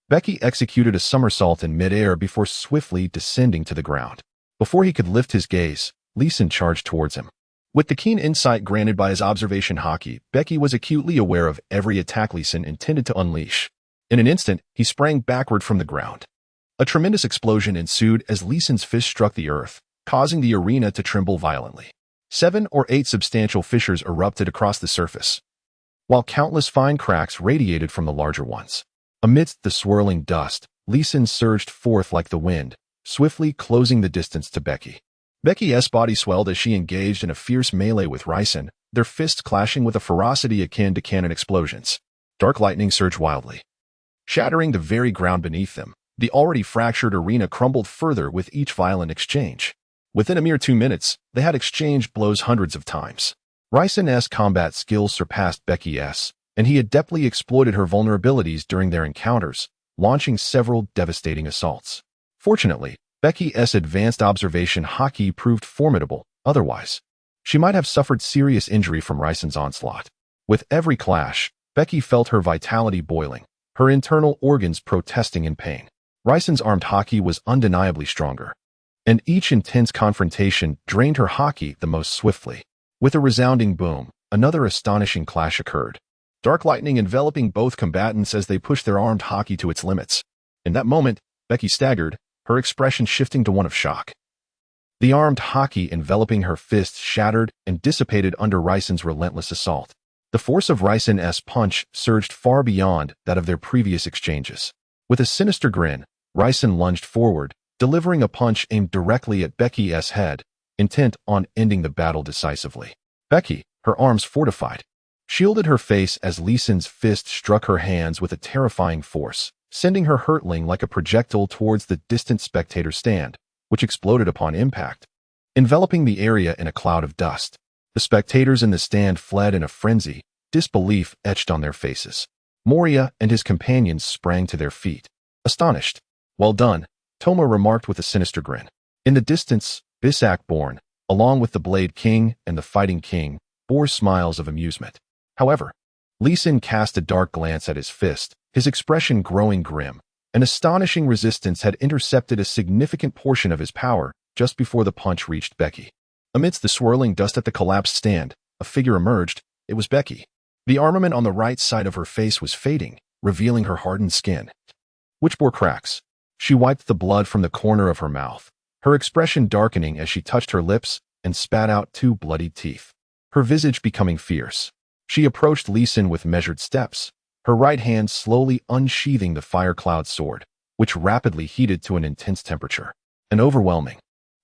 Becky executed a somersault in midair before swiftly descending to the ground. Before he could lift his gaze, Leeson charged towards him. With the keen insight granted by his observation haki, Becky was acutely aware of every attack Leeson intended to unleash. In an instant, he sprang backward from the ground. A tremendous explosion ensued as Leeson's fist struck the earth, causing the arena to tremble violently. 7 or 8 substantial fissures erupted across the surface, while countless fine cracks radiated from the larger ones. Amidst the swirling dust, Leeson surged forth like the wind, swiftly closing the distance to Becky. Becky's body swelled as she engaged in a fierce melee with Risen, their fists clashing with a ferocity akin to cannon explosions. Dark lightning surged wildly, shattering the very ground beneath them. The already fractured arena crumbled further with each violent exchange. Within a mere 2 minutes, they had exchanged blows hundreds of times. Risen's combat skills surpassed Becky's, and he adeptly exploited her vulnerabilities during their encounters, launching several devastating assaults. Fortunately, Becky's advanced observation haki proved formidable, otherwise she might have suffered serious injury from Risen's onslaught. With every clash, Becky felt her vitality boiling, her internal organs protesting in pain. Risen's armed haki was undeniably stronger, and each intense confrontation drained her haki the most swiftly. With a resounding boom, another astonishing clash occurred, dark lightning enveloping both combatants as they pushed their armed haki to its limits. In that moment, Becky staggered, her expression shifting to one of shock. The armed haki enveloping her fists shattered and dissipated under Risen's relentless assault. The force of Risen's punch surged far beyond that of their previous exchanges. With a sinister grin, Risen lunged forward, delivering a punch aimed directly at Becky's head, intent on ending the battle decisively. Becky, her arms fortified, shielded her face as Leeson's fist struck her hands with a terrifying force, sending her hurtling like a projectile towards the distant spectator stand, which exploded upon impact, enveloping the area in a cloud of dust. The spectators in the stand fled in a frenzy, disbelief etched on their faces. Moria and his companions sprang to their feet, astonished. Well done, Toma remarked with a sinister grin. In the distance, Bisak-born, along with the Blade King and the Fighting King, bore smiles of amusement. However, Leeson cast a dark glance at his fist, his expression growing grim. An astonishing resistance had intercepted a significant portion of his power just before the punch reached Becky. Amidst the swirling dust at the collapsed stand, a figure emerged. It was Becky. The armament on the right side of her face was fading, revealing her hardened skin, which bore cracks. She wiped the blood from the corner of her mouth, her expression darkening as she touched her lips and spat out 2 bloodied teeth, her visage becoming fierce. She approached Leeson with measured steps, her right hand slowly unsheathing the fire cloud sword, which rapidly heated to an intense temperature. An overwhelming,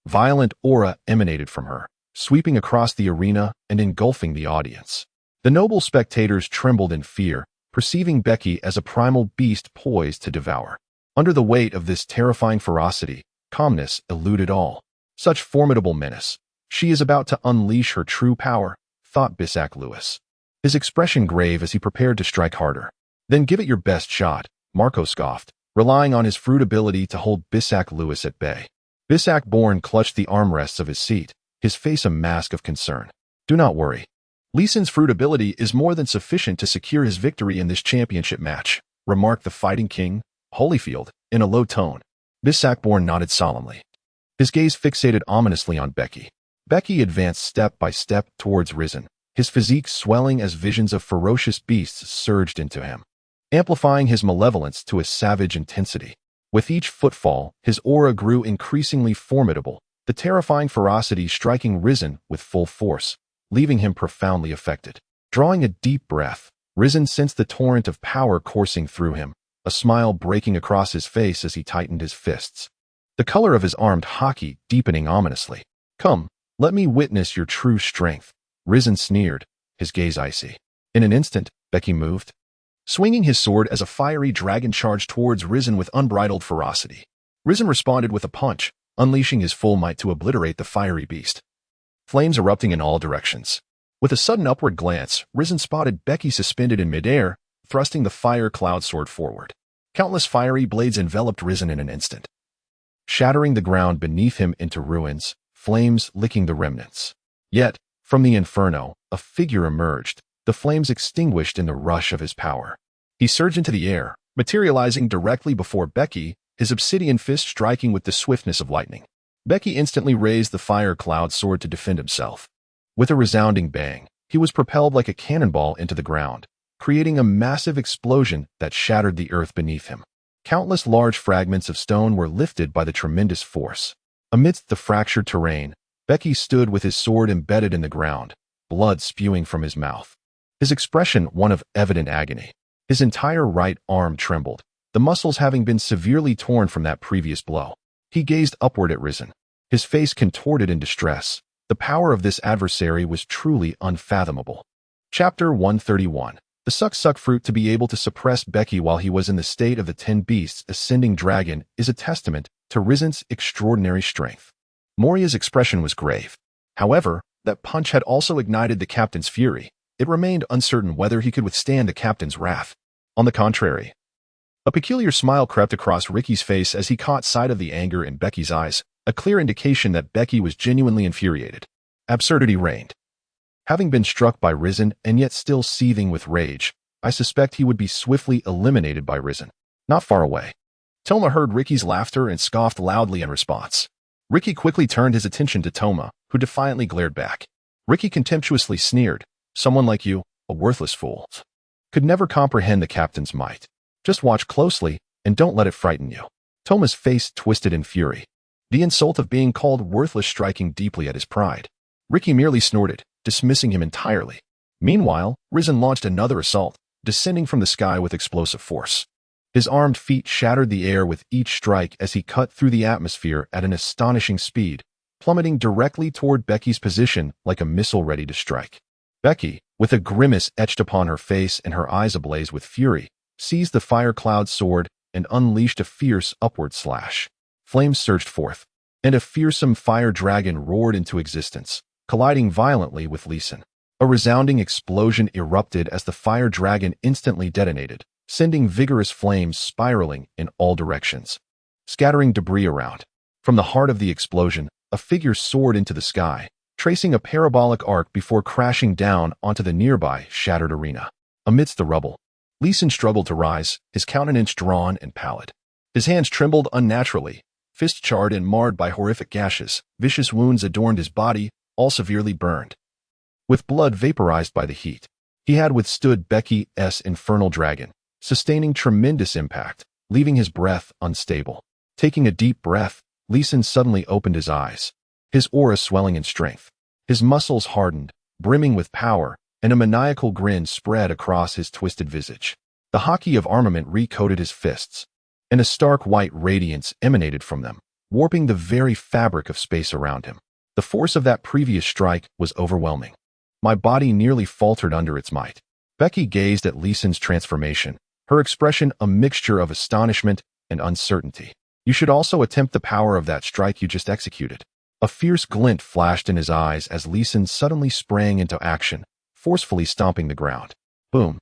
violent aura emanated from her, sweeping across the arena and engulfing the audience. The noble spectators trembled in fear, perceiving Becky as a primal beast poised to devour. Under the weight of this terrifying ferocity, calmness eluded all. Such formidable menace. She is about to unleash her true power, thought Bisak Lewis. his expression grave as he prepared to strike harder. Then give it your best shot, Marco scoffed, relying on his fruit ability to hold Bissac Lewis at bay. Bissac Bourne clutched the armrests of his seat, his face a mask of concern. Do not worry. Leeson's fruit ability is more than sufficient to secure his victory in this championship match, remarked the fighting king, Holyfield, in a low tone. Bissac Bourne nodded solemnly. His gaze fixated ominously on Becky. Becky advanced step by step towards Risen, his physique swelling as visions of ferocious beasts surged into him, amplifying his malevolence to a savage intensity. With each footfall, his aura grew increasingly formidable, the terrifying ferocity striking Risen with full force, leaving him profoundly affected. Drawing a deep breath, Risen sensed the torrent of power coursing through him, a smile breaking across his face as he tightened his fists. The color of his armed hockey deepening ominously. Come, let me witness your true strength. Risen sneered, his gaze icy. In an instant, Becky moved, swinging his sword as a fiery dragon charged towards Risen with unbridled ferocity. Risen responded with a punch, unleashing his full might to obliterate the fiery beast. Flames erupting in all directions. With a sudden upward glance, Risen spotted Becky suspended in midair, thrusting the fire cloud sword forward. Countless fiery blades enveloped Risen in an instant, shattering the ground beneath him into ruins, flames licking the remnants. Yet, from the inferno, a figure emerged, the flames extinguished in the rush of his power. He surged into the air, materializing directly before Becky, his obsidian fist striking with the swiftness of lightning. Becky instantly raised the fire cloud sword to defend himself. With a resounding bang, he was propelled like a cannonball into the ground, creating a massive explosion that shattered the earth beneath him. Countless large fragments of stone were lifted by the tremendous force. Amidst the fractured terrain, Becky stood with his sword embedded in the ground, blood spewing from his mouth. His expression one of evident agony. His entire right arm trembled, the muscles having been severely torn from that previous blow. He gazed upward at Risen, his face contorted in distress. The power of this adversary was truly unfathomable. Chapter 131. The suck fruit. To be able to suppress Becky while he was in the state of the 10 beasts ascending dragon is a testament to Risen's extraordinary strength. Moria's expression was grave. However, that punch had also ignited the captain's fury. It remained uncertain whether he could withstand the captain's wrath. On the contrary, a peculiar smile crept across Ricky's face as he caught sight of the anger in Becky's eyes, a clear indication that Becky was genuinely infuriated. Absurdity reigned. Having been struck by Risen and yet still seething with rage, I suspect he would be swiftly eliminated by Risen. Not far away, Toma heard Ricky's laughter and scoffed loudly in response. Ricky quickly turned his attention to Toma, who defiantly glared back. Ricky contemptuously sneered, "Someone like you, a worthless fool, could never comprehend the captain's might. Just watch closely and don't let it frighten you." Toma's face twisted in fury, the insult of being called worthless striking deeply at his pride. Ricky merely snorted, dismissing him entirely. Meanwhile, Risen launched another assault, descending from the sky with explosive force. His armed feet shattered the air with each strike as he cut through the atmosphere at an astonishing speed, plummeting directly toward Becky's position like a missile ready to strike. Becky, with a grimace etched upon her face and her eyes ablaze with fury, seized the fire cloud sword and unleashed a fierce upward slash. Flames surged forth, and a fearsome fire dragon roared into existence, colliding violently with Leeson. A resounding explosion erupted as the fire dragon instantly detonated, sending vigorous flames spiraling in all directions, scattering debris around. From the heart of the explosion, a figure soared into the sky, tracing a parabolic arc before crashing down onto the nearby shattered arena. Amidst the rubble, Leeson struggled to rise, his countenance drawn and pallid. His hands trembled unnaturally, fists charred and marred by horrific gashes. Vicious wounds adorned his body, all severely burned, with blood vaporized by the heat. He had withstood Becky's infernal dragon, sustaining tremendous impact, leaving his breath unstable. Taking a deep breath, Leeson suddenly opened his eyes, his aura swelling in strength. His muscles hardened, brimming with power, and a maniacal grin spread across his twisted visage. The hockey of armament recoated his fists, and a stark white radiance emanated from them, warping the very fabric of space around him. The force of that previous strike was overwhelming. My body nearly faltered under its might. Becky gazed at Leeson's transformation, her expression a mixture of astonishment and uncertainty. "You should also attempt the power of that strike you just executed." A fierce glint flashed in his eyes as Leeson suddenly sprang into action, forcefully stomping the ground. Boom!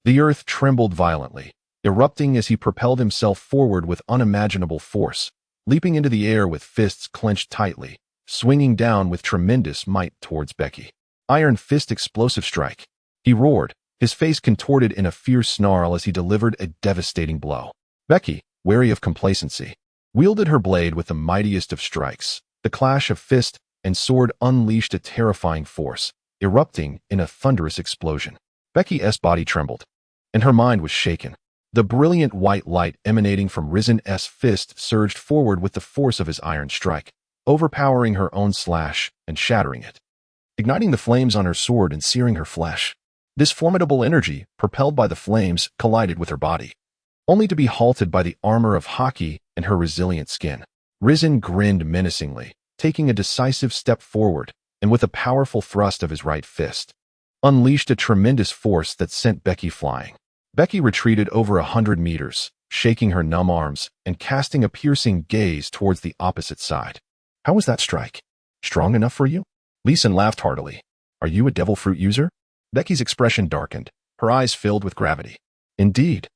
The earth trembled violently, erupting as he propelled himself forward with unimaginable force, leaping into the air with fists clenched tightly, swinging down with tremendous might towards Becky. Iron Fist explosive strike. He roared, his face contorted in a fierce snarl as he delivered a devastating blow. Becky, wary of complacency, wielded her blade with the mightiest of strikes. The clash of fist and sword unleashed a terrifying force, erupting in a thunderous explosion. Becky's body trembled, and her mind was shaken. The brilliant white light emanating from Risen's fist surged forward with the force of his iron strike, overpowering her own slash and shattering it, igniting the flames on her sword and searing her flesh. This formidable energy, propelled by the flames, collided with her body, only to be halted by the armor of hockey and her resilient skin. Risen grinned menacingly, taking a decisive step forward, and with a powerful thrust of his right fist, unleashed a tremendous force that sent Becky flying. Becky retreated over 100 meters, shaking her numb arms and casting a piercing gaze towards the opposite side. How was that strike? Strong enough for you? Leeson laughed heartily. Are you a devil fruit user? Becky's expression darkened, her eyes filled with gravity. Indeed.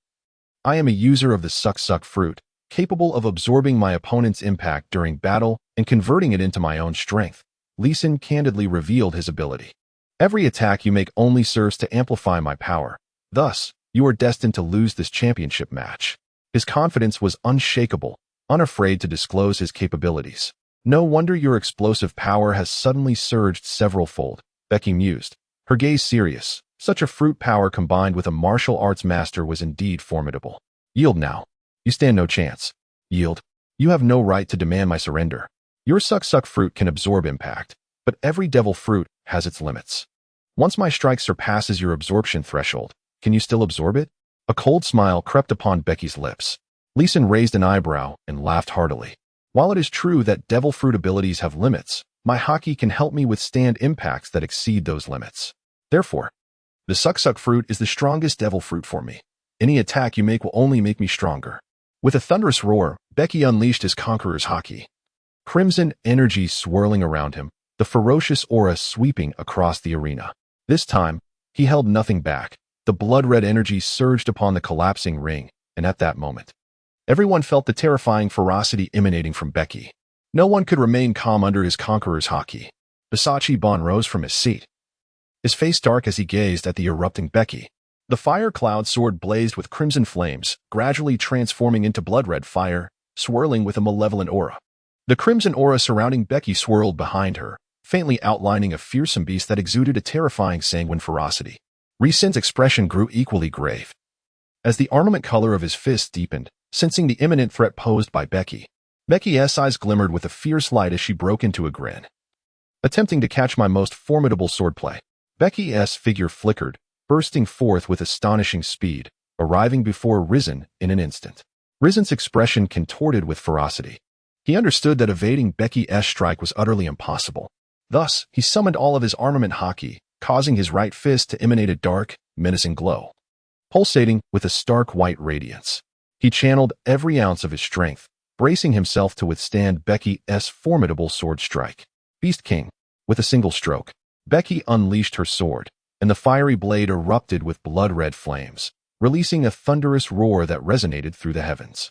I am a user of the suck fruit, capable of absorbing my opponent's impact during battle and converting it into my own strength. Leeson candidly revealed his ability. Every attack you make only serves to amplify my power. Thus, you are destined to lose this championship match. His confidence was unshakable, unafraid to disclose his capabilities. No wonder your explosive power has suddenly surged several-fold, Becky mused, her gaze serious. Such a fruit power combined with a martial arts master was indeed formidable. Yield now. You stand no chance. Yield. You have no right to demand my surrender. Your suck fruit can absorb impact, but every devil fruit has its limits. Once my strike surpasses your absorption threshold, can you still absorb it? A cold smile crept upon Becky's lips. Leeson raised an eyebrow and laughed heartily. While it is true that devil fruit abilities have limits, my hockey can help me withstand impacts that exceed those limits. Therefore, the suck fruit is the strongest devil fruit for me. Any attack you make will only make me stronger. With a thunderous roar, Becky unleashed his conqueror's hockey. Crimson energy swirling around him, the ferocious aura sweeping across the arena. This time, he held nothing back. The blood-red energy surged upon the collapsing ring, and at that moment, everyone felt the terrifying ferocity emanating from Becky. No one could remain calm under his conqueror's hockey. Bisachi Bon rose from his seat, his face dark as he gazed at the erupting Becky. The fire cloud sword blazed with crimson flames, gradually transforming into blood-red fire, swirling with a malevolent aura. The crimson aura surrounding Becky swirled behind her, faintly outlining a fearsome beast that exuded a terrifying sanguine ferocity. Risen's expression grew equally grave. As the armament color of his fists deepened, sensing the imminent threat posed by Becky, Becky's eyes glimmered with a fierce light as she broke into a grin. Attempting to catch my most formidable swordplay, Becky's figure flickered, bursting forth with astonishing speed, arriving before Risen in an instant. Risen's expression contorted with ferocity. He understood that evading Becky's strike was utterly impossible. Thus, he summoned all of his armament hockey, causing his right fist to emanate a dark, menacing glow, pulsating with a stark white radiance. He channeled every ounce of his strength, bracing himself to withstand Becky's formidable sword strike. Beast King. With a single stroke, Becky unleashed her sword, and the fiery blade erupted with blood-red flames, releasing a thunderous roar that resonated through the heavens.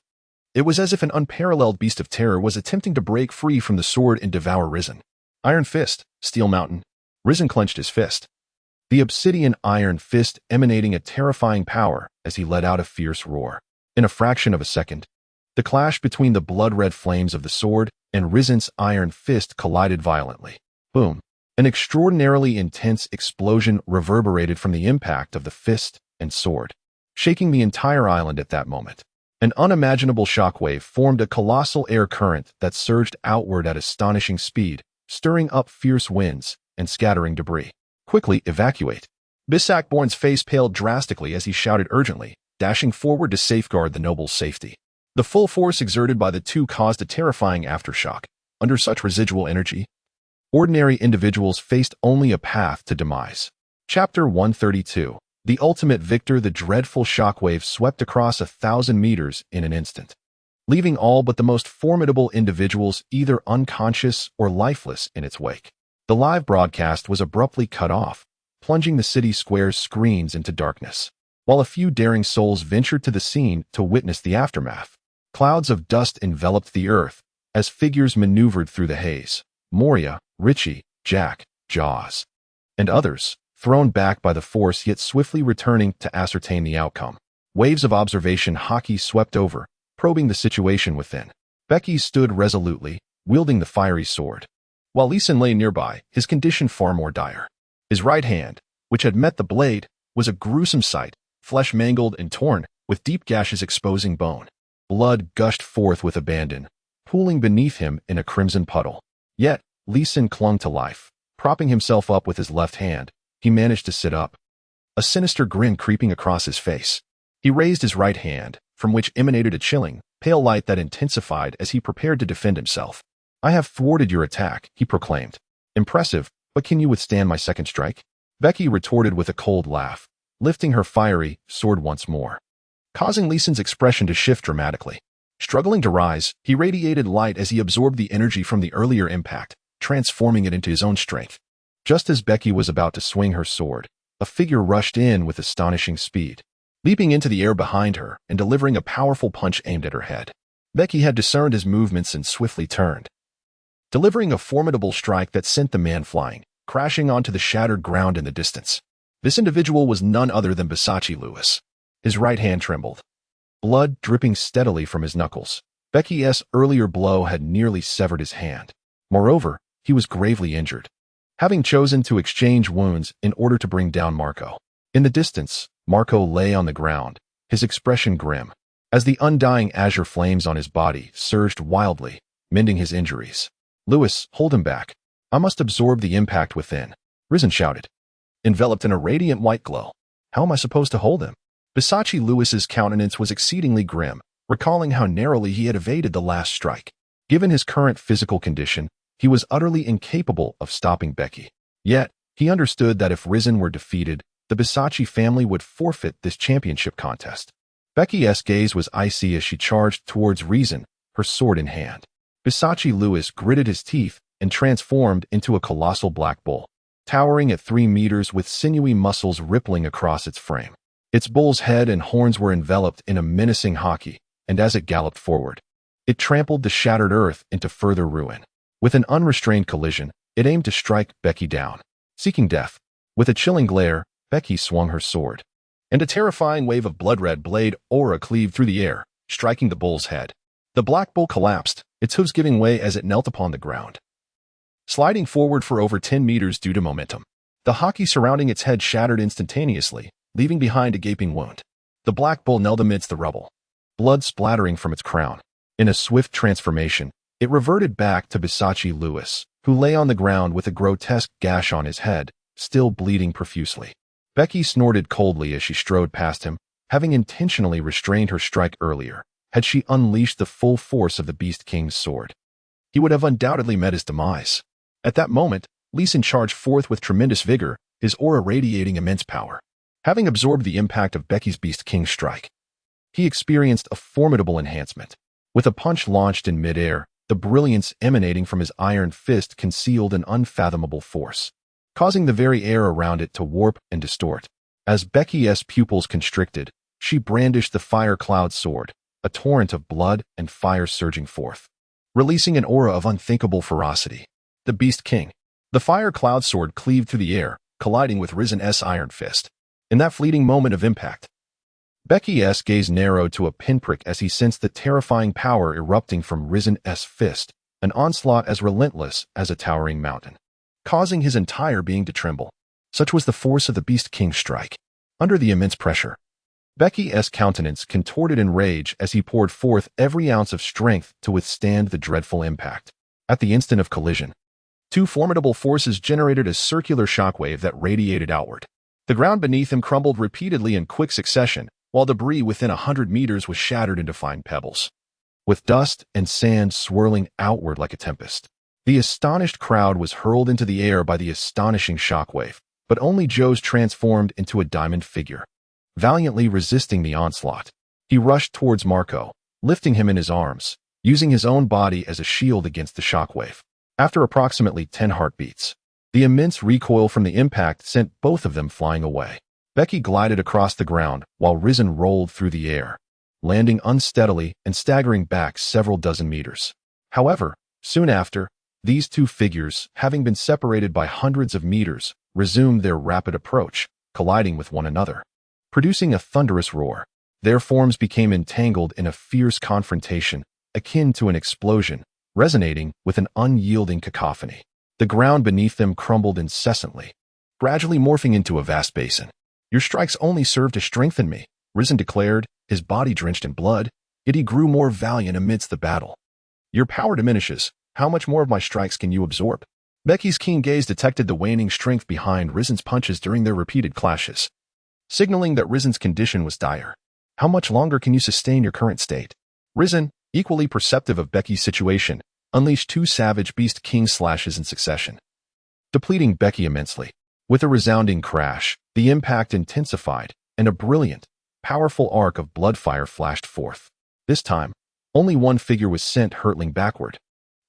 It was as if an unparalleled beast of terror was attempting to break free from the sword and devour Risen. Iron Fist, Steel Mountain. Risen clenched his fist, the obsidian iron fist emanating a terrifying power as he let out a fierce roar. In a fraction of a second, the clash between the blood-red flames of the sword and Risen's iron fist collided violently. Boom! An extraordinarily intense explosion reverberated from the impact of the fist and sword, shaking the entire island at that moment. An unimaginable shockwave formed a colossal air current that surged outward at astonishing speed, stirring up fierce winds and scattering debris. Quickly evacuate. Bisakborn's face paled drastically as he shouted urgently, dashing forward to safeguard the noble's safety. The full force exerted by the two caused a terrifying aftershock. Under such residual energy, ordinary individuals faced only a path to demise. Chapter 132. The ultimate victor. The dreadful shockwave swept across 1,000 meters in an instant, leaving all but the most formidable individuals either unconscious or lifeless in its wake. The live broadcast was abruptly cut off, plunging the city square's screens into darkness. While a few daring souls ventured to the scene to witness the aftermath, clouds of dust enveloped the earth as figures maneuvered through the haze. Moria, Richie, Jack, Jaws, and others, thrown back by the force yet swiftly returning to ascertain the outcome. Waves of observation hockey swept over, probing the situation within. Becky stood resolutely, wielding the fiery sword, while Leeson lay nearby, his condition far more dire. His right hand, which had met the blade, was a gruesome sight, flesh mangled and torn, with deep gashes exposing bone. Blood gushed forth with abandon, pooling beneath him in a crimson puddle. Yet, Leeson clung to life. Propping himself up with his left hand, he managed to sit up, a sinister grin creeping across his face. He raised his right hand, from which emanated a chilling, pale light that intensified as he prepared to defend himself. "I have thwarted your attack," he proclaimed. "Impressive, but can you withstand my second strike?" Becky retorted with a cold laugh, lifting her fiery sword once more, causing Leeson's expression to shift dramatically. Struggling to rise, he radiated light as he absorbed the energy from the earlier impact, transforming it into his own strength. Just as Becky was about to swing her sword, a figure rushed in with astonishing speed, leaping into the air behind her and delivering a powerful punch aimed at her head. Becky had discerned his movements and swiftly turned, delivering a formidable strike that sent the man flying, crashing onto the shattered ground in the distance. This individual was none other than Versace Lewis. His right hand trembled, blood dripping steadily from his knuckles. Becky's earlier blow had nearly severed his hand. Moreover, he was gravely injured, having chosen to exchange wounds in order to bring down Marco. In the distance, Marco lay on the ground, his expression grim, as the undying azure flames on his body surged wildly, mending his injuries. "Lewis, hold him back. I must absorb the impact within," Risen shouted, enveloped in a radiant white glow. "How am I supposed to hold him?" Versace Lewis's countenance was exceedingly grim, recalling how narrowly he had evaded the last strike. Given his current physical condition, he was utterly incapable of stopping Becky. Yet, he understood that if Risen were defeated, the Versace family would forfeit this championship contest. Becky's gaze was icy as she charged towards Risen, her sword in hand. Versace Lewis gritted his teeth and transformed into a colossal black bull, towering at 3 meters with sinewy muscles rippling across its frame. Its bull's head and horns were enveloped in a menacing hockey, and as it galloped forward, it trampled the shattered earth into further ruin. With an unrestrained collision, it aimed to strike Becky down, seeking death. With a chilling glare, Becky swung her sword, and a terrifying wave of blood-red blade aura cleaved through the air, striking the bull's head. The black bull collapsed, its hooves giving way as it knelt upon the ground, sliding forward for over 10 meters due to momentum. The hockey surrounding its head shattered instantaneously, leaving behind a gaping wound. The black bull knelt amidst the rubble, blood splattering from its crown. In a swift transformation, it reverted back to Versace Lewis, who lay on the ground with a grotesque gash on his head, still bleeding profusely. Becky snorted coldly as she strode past him, having intentionally restrained her strike earlier. Had she unleashed the full force of the Beast King's sword, he would have undoubtedly met his demise. At that moment, Leeson charged forth with tremendous vigor, his aura radiating immense power. Having absorbed the impact of Becky's Beast King strike, he experienced a formidable enhancement. With a punch launched in midair, the brilliance emanating from his iron fist concealed an unfathomable force, causing the very air around it to warp and distort. As Becky's pupils constricted, she brandished the fire cloud sword, a torrent of blood and fire surging forth, releasing an aura of unthinkable ferocity. The Beast King. The fire cloud sword cleaved through the air, colliding with Risen's iron fist. In that fleeting moment of impact, Becky's gaze narrowed to a pinprick as he sensed the terrifying power erupting from Risen's fist, an onslaught as relentless as a towering mountain, causing his entire being to tremble. Such was the force of the Beast King's strike. Under the immense pressure, Becky's countenance contorted in rage as he poured forth every ounce of strength to withstand the dreadful impact. At the instant of collision, 2 formidable forces generated a circular shockwave that radiated outward. The ground beneath him crumbled repeatedly in quick succession, while debris within 100 meters was shattered into fine pebbles, with dust and sand swirling outward like a tempest. The astonished crowd was hurled into the air by the astonishing shockwave, but only Joe's transformed into a diamond figure, valiantly resisting the onslaught. He rushed towards Marco, lifting him in his arms, using his own body as a shield against the shockwave. After approximately 10 heartbeats, The immense recoil from the impact sent both of them flying away. Becky glided across the ground while Risen rolled through the air, landing unsteadily and staggering back several dozen meters. However, soon after, these two figures, having been separated by hundreds of meters, resumed their rapid approach, colliding with one another, producing a thunderous roar. Their forms became entangled in a fierce confrontation, akin to an explosion, resonating with an unyielding cacophony. The ground beneath them crumbled incessantly, gradually morphing into a vast basin. "Your strikes only serve to strengthen me," Risen declared, his body drenched in blood, yet he grew more valiant amidst the battle. "Your power diminishes. How much more of my strikes can you absorb?" Becky's keen gaze detected the waning strength behind Risen's punches during their repeated clashes, signaling that Risen's condition was dire. "How much longer can you sustain your current state?" Risen, equally perceptive of Becky's situation, unleashed two savage Beast King slashes in succession, depleting Becky immensely. With a resounding crash, the impact intensified, and a brilliant, powerful arc of bloodfire flashed forth. This time, only one figure was sent hurtling backward,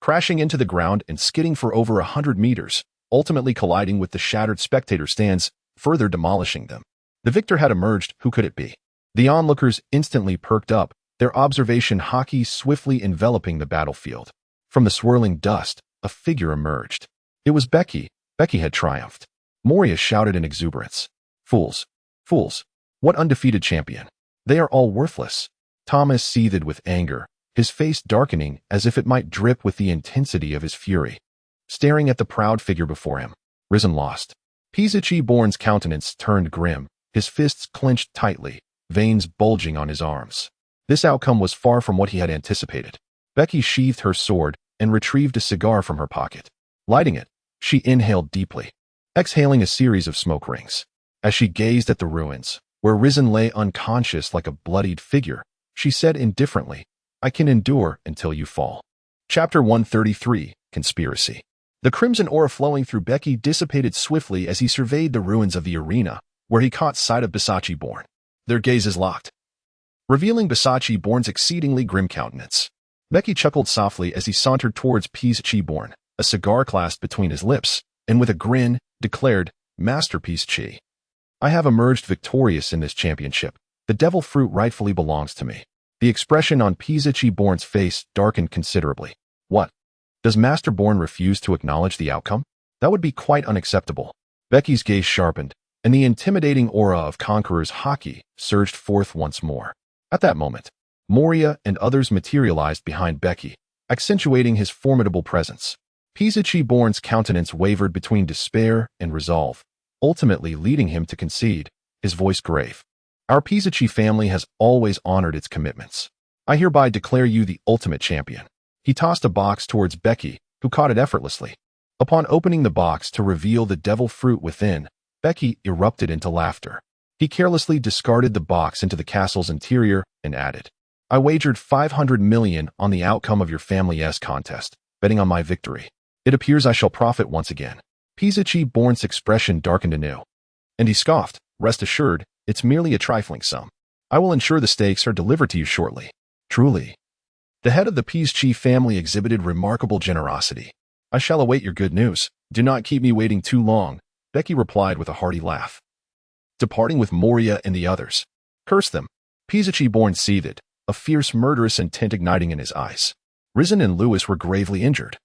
crashing into the ground and skidding for over 100 meters, ultimately colliding with the shattered spectator stands, further demolishing them. The victor had emerged. Who could it be? The onlookers instantly perked up, their observation hockey swiftly enveloping the battlefield. From the swirling dust, a figure emerged. It was Becky. Becky had triumphed. Moria shouted in exuberance. "Fools! Fools! What undefeated champion! They are all worthless." Thomas seethed with anger, his face darkening as if it might drip with the intensity of his fury. Staring at the proud figure before him, Risen lost. Pizichi-born's countenance turned grim, his fists clenched tightly, veins bulging on his arms. This outcome was far from what he had anticipated. Becky sheathed her sword and retrieved a cigar from her pocket. Lighting it, she inhaled deeply, exhaling a series of smoke rings. As she gazed at the ruins, where Risen lay unconscious like a bloodied figure, she said indifferently, "I can endure until you fall." Chapter 133, Conspiracy. The crimson aura flowing through Becky dissipated swiftly as he surveyed the ruins of the arena, where he caught sight of Pizichi-born. Their gazes locked, revealing Pizichi-born's exceedingly grim countenance. Becky chuckled softly as he sauntered towards Pizichi-born, a cigar clasped between his lips, and with a grin, declared, "Masterpiece Chi. I have emerged victorious in this championship. The devil fruit rightfully belongs to me." The expression on Pizichi-born's face darkened considerably. "What? Does Master Born refuse to acknowledge the outcome? That would be quite unacceptable." Becky's gaze sharpened, and the intimidating aura of Conqueror's hockey surged forth once more. At that moment, Moria and others materialized behind Becky, accentuating his formidable presence. Pizichi-born's countenance wavered between despair and resolve, ultimately leading him to concede, his voice grave. "Our Pizichi family has always honored its commitments. I hereby declare you the ultimate champion." He tossed a box towards Becky, who caught it effortlessly. Upon opening the box to reveal the devil fruit within, Becky erupted into laughter. He carelessly discarded the box into the castle's interior and added, "I wagered 500 million on the outcome of your family's contest, betting on my victory. It appears I shall profit once again." Pizichi-born's expression darkened anew, and he scoffed, "Rest assured, it's merely a trifling sum. I will ensure the stakes are delivered to you shortly." Truly, the head of the Pizichi family exhibited remarkable generosity. "I shall await your good news. Do not keep me waiting too long," Becky replied with a hearty laugh, departing with Moria and the others. "Curse them." Pizichi-born seethed, a fierce murderous intent igniting in his eyes. Risen and Lewis were gravely injured,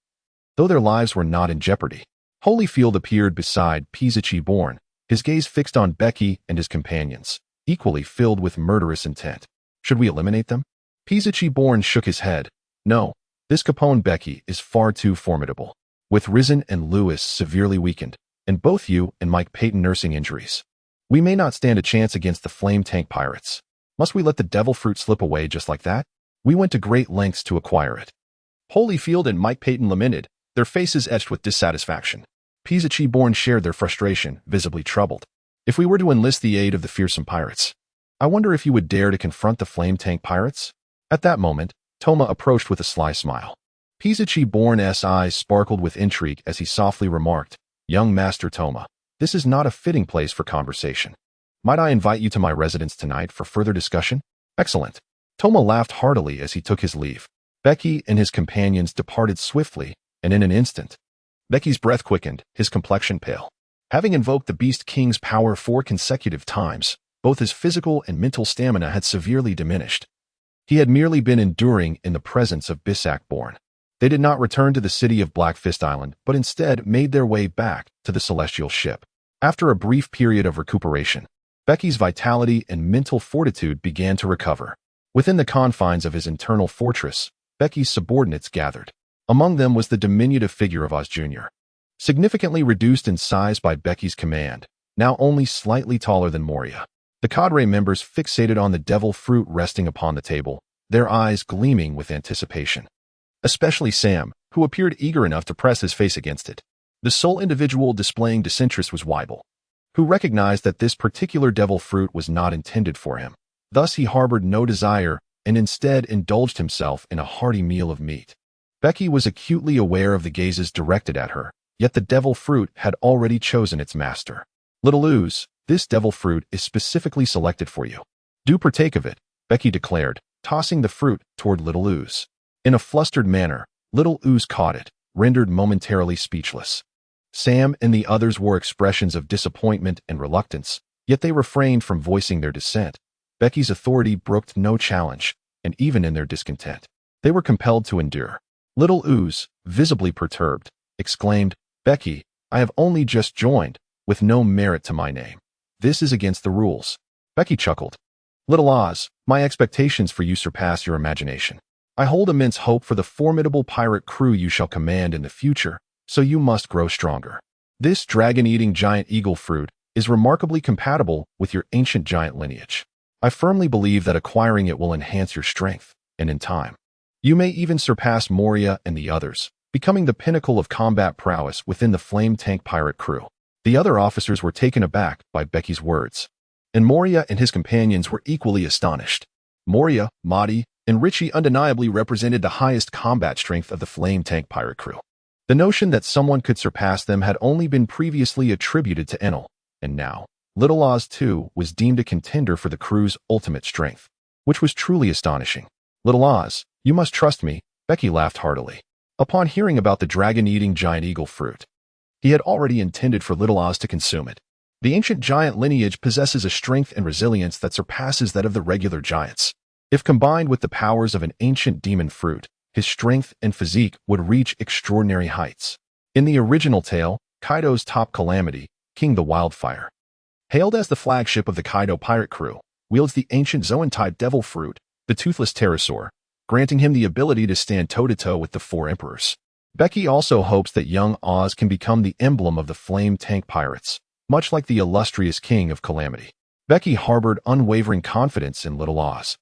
though their lives were not in jeopardy. Holyfield appeared beside Pizichi-born, his gaze fixed on Becky and his companions, equally filled with murderous intent. "Should we eliminate them?" Pizichi-born shook his head. "No, this Caponebeque is far too formidable. With Risen and Lewis severely weakened, and both you and Mike Payton nursing injuries, we may not stand a chance against the flame tank pirates. Must we let the devil fruit slip away just like that? We went to great lengths to acquire it." Holyfield and Mike Payton lamented, their faces etched with dissatisfaction. Pizichi-born shared their frustration, visibly troubled. "If we were to enlist the aid of the fearsome pirates, I wonder if you would dare to confront the flame tank pirates?" At that moment, Toma approached with a sly smile. Pizichi-born's eyes sparkled with intrigue as he softly remarked, "Young Master Toma, this is not a fitting place for conversation. Might I invite you to my residence tonight for further discussion?" "Excellent." Toma laughed heartily as he took his leave. Becky and his companions departed swiftly, and in an instant, Becky's breath quickened, his complexion pale. Having invoked the Beast King's power 4 consecutive times, both his physical and mental stamina had severely diminished. He had merely been enduring in the presence of Bissac-born. They did not return to the city of Blackfist Island, but instead made their way back to the celestial ship. After a brief period of recuperation, Becky's vitality and mental fortitude began to recover. Within the confines of his internal fortress, Becky's subordinates gathered. Among them was the diminutive figure of Oz Jr., significantly reduced in size by Becky's command, now only slightly taller than Moria. The cadre members fixated on the devil fruit resting upon the table, their eyes gleaming with anticipation. Especially Sam, who appeared eager enough to press his face against it. The sole individual displaying disinterest was Weibel, who recognized that this particular devil fruit was not intended for him. Thus he harbored no desire and instead indulged himself in a hearty meal of meat. Becky was acutely aware of the gazes directed at her, yet the devil fruit had already chosen its master. Little Ooze, this devil fruit is specifically selected for you. Do partake of it, Becky declared, tossing the fruit toward Little Ooze. In a flustered manner, Little Ooze caught it, rendered momentarily speechless. Sam and the others wore expressions of disappointment and reluctance, yet they refrained from voicing their dissent. Becky's authority brooked no challenge, and even in their discontent, they were compelled to endure. Little Ooze, visibly perturbed, exclaimed, "Becky, I have only just joined, with no merit to my name. This is against the rules." Becky chuckled. "Little Oz, my expectations for you surpass your imagination. I hold immense hope for the formidable pirate crew you shall command in the future, so you must grow stronger. This dragon-eating giant eagle fruit is remarkably compatible with your ancient giant lineage. I firmly believe that acquiring it will enhance your strength, and in time, you may even surpass Moria and the others, becoming the pinnacle of combat prowess within the flame tank pirate crew." The other officers were taken aback by Becky's words, and Moria and his companions were equally astonished. Moria, Mahdi, and Richie undeniably represented the highest combat strength of the flame tank pirate crew. The notion that someone could surpass them had only been previously attributed to Enel, and now, Little Oz too was deemed a contender for the crew's ultimate strength, which was truly astonishing. "Little Oz, you must trust me," Becky laughed heartily. Upon hearing about the dragon-eating giant eagle fruit, he had already intended for Little Oz to consume it. The ancient giant lineage possesses a strength and resilience that surpasses that of the regular giants. If combined with the powers of an ancient demon fruit, his strength and physique would reach extraordinary heights. In the original tale, Kaido's top calamity, King the Wildfire, hailed as the flagship of the Kaido pirate crew, wields the ancient Zoan-type devil fruit, the toothless pterosaur, granting him the ability to stand toe-to-toe with the four emperors. Becky also hopes that young Oz can become the emblem of the flame tank pirates, much like the illustrious King of Calamity. Becky harbored unwavering confidence in Little Oz,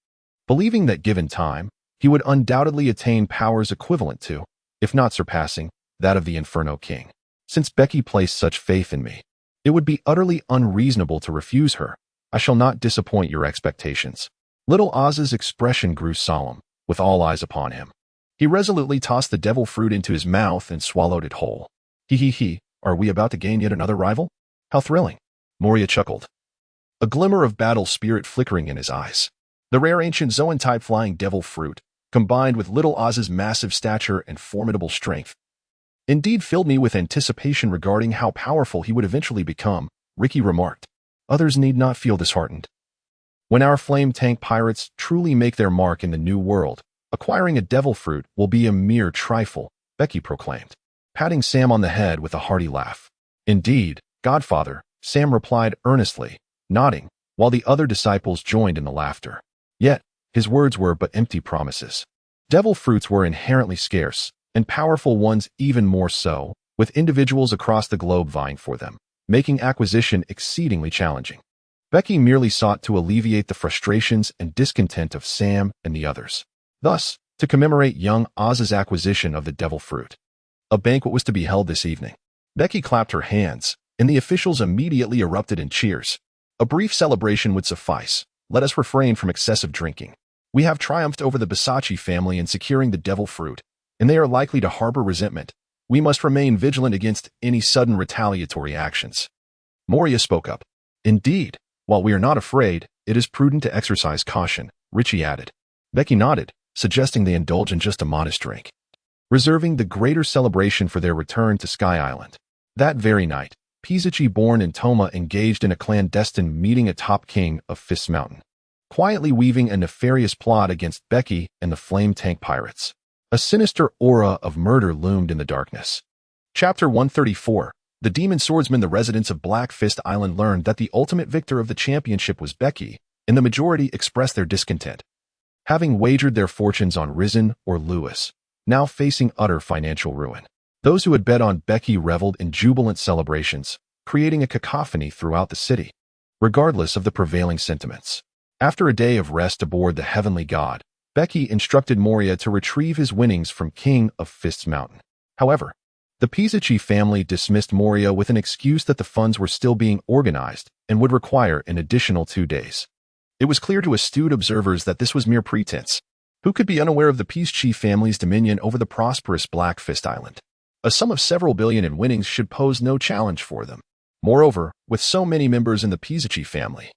believing that given time, he would undoubtedly attain powers equivalent to, if not surpassing, that of the Inferno King. Since Becky placed such faith in me, it would be utterly unreasonable to refuse her. I shall not disappoint your expectations." Little Oz's expression grew solemn, with all eyes upon him. He resolutely tossed the devil fruit into his mouth and swallowed it whole. He, are we about to gain yet another rival? How thrilling." Moria chuckled, a glimmer of battle spirit flickering in his eyes. The rare ancient Zoan-type flying devil fruit, combined with Little Oz's massive stature and formidable strength, indeed filled me with anticipation regarding how powerful he would eventually become, Ricky remarked. "Others need not feel disheartened. When our flame tank pirates truly make their mark in the new world, acquiring a devil fruit will be a mere trifle," Becky proclaimed, patting Sam on the head with a hearty laugh. "Indeed, Godfather," Sam replied earnestly, nodding, while the other disciples joined in the laughter. Yet, his words were but empty promises. Devil fruits were inherently scarce, and powerful ones even more so, with individuals across the globe vying for them, making acquisition exceedingly challenging. Becky merely sought to alleviate the frustrations and discontent of Sam and the others. Thus, to commemorate young Oz's acquisition of the devil fruit, a banquet was to be held this evening. Becky clapped her hands, and the officials immediately erupted in cheers. "A brief celebration would suffice. Let us refrain from excessive drinking. We have triumphed over the Bisacci family in securing the devil fruit, and they are likely to harbor resentment. We must remain vigilant against any sudden retaliatory actions." Moria spoke up. "Indeed, while we are not afraid, it is prudent to exercise caution," Richie added. Becky nodded, suggesting they indulge in just a modest drink. reserving the greater celebration for their return to Sky Island. That very night, Pisachi Born and Toma engaged in a clandestine meeting atop King of Fists Mountain, quietly weaving a nefarious plot against Becky and the Flame Tank Pirates. A sinister aura of murder loomed in the darkness. Chapter 134. The Demon Swordsman. The residents of Black Fist Island learned that the ultimate victor of the championship was Becky, and the majority expressed their discontent, having wagered their fortunes on Risen or Lewis, now facing utter financial ruin. Those who had bet on Becky reveled in jubilant celebrations, creating a cacophony throughout the city, regardless of the prevailing sentiments. After a day of rest aboard the Heavenly God, Becky instructed Moria to retrieve his winnings from King of Fists Mountain. However, the Pisachi family dismissed Moria with an excuse that the funds were still being organized and would require an additional 2 days. It was clear to astute observers that this was mere pretense. Who could be unaware of the Pisachi family's dominion over the prosperous Black Fist Island? A sum of several billion in winnings should pose no challenge for them. Moreover, with so many members in the Pisachi family,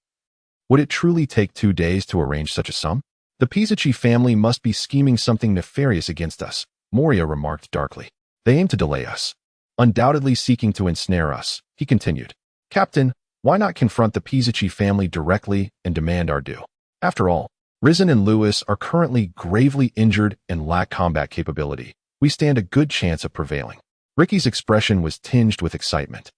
would it truly take 2 days to arrange such a sum? The Pisachi family must be scheming something nefarious against us, Moria remarked darkly. They aim to delay us, undoubtedly seeking to ensnare us, he continued. Captain, why not confront the Pisachi family directly and demand our due? After all, Risen and Lewis are currently gravely injured and lack combat capability. We stand a good chance of prevailing. Ricky's expression was tinged with excitement,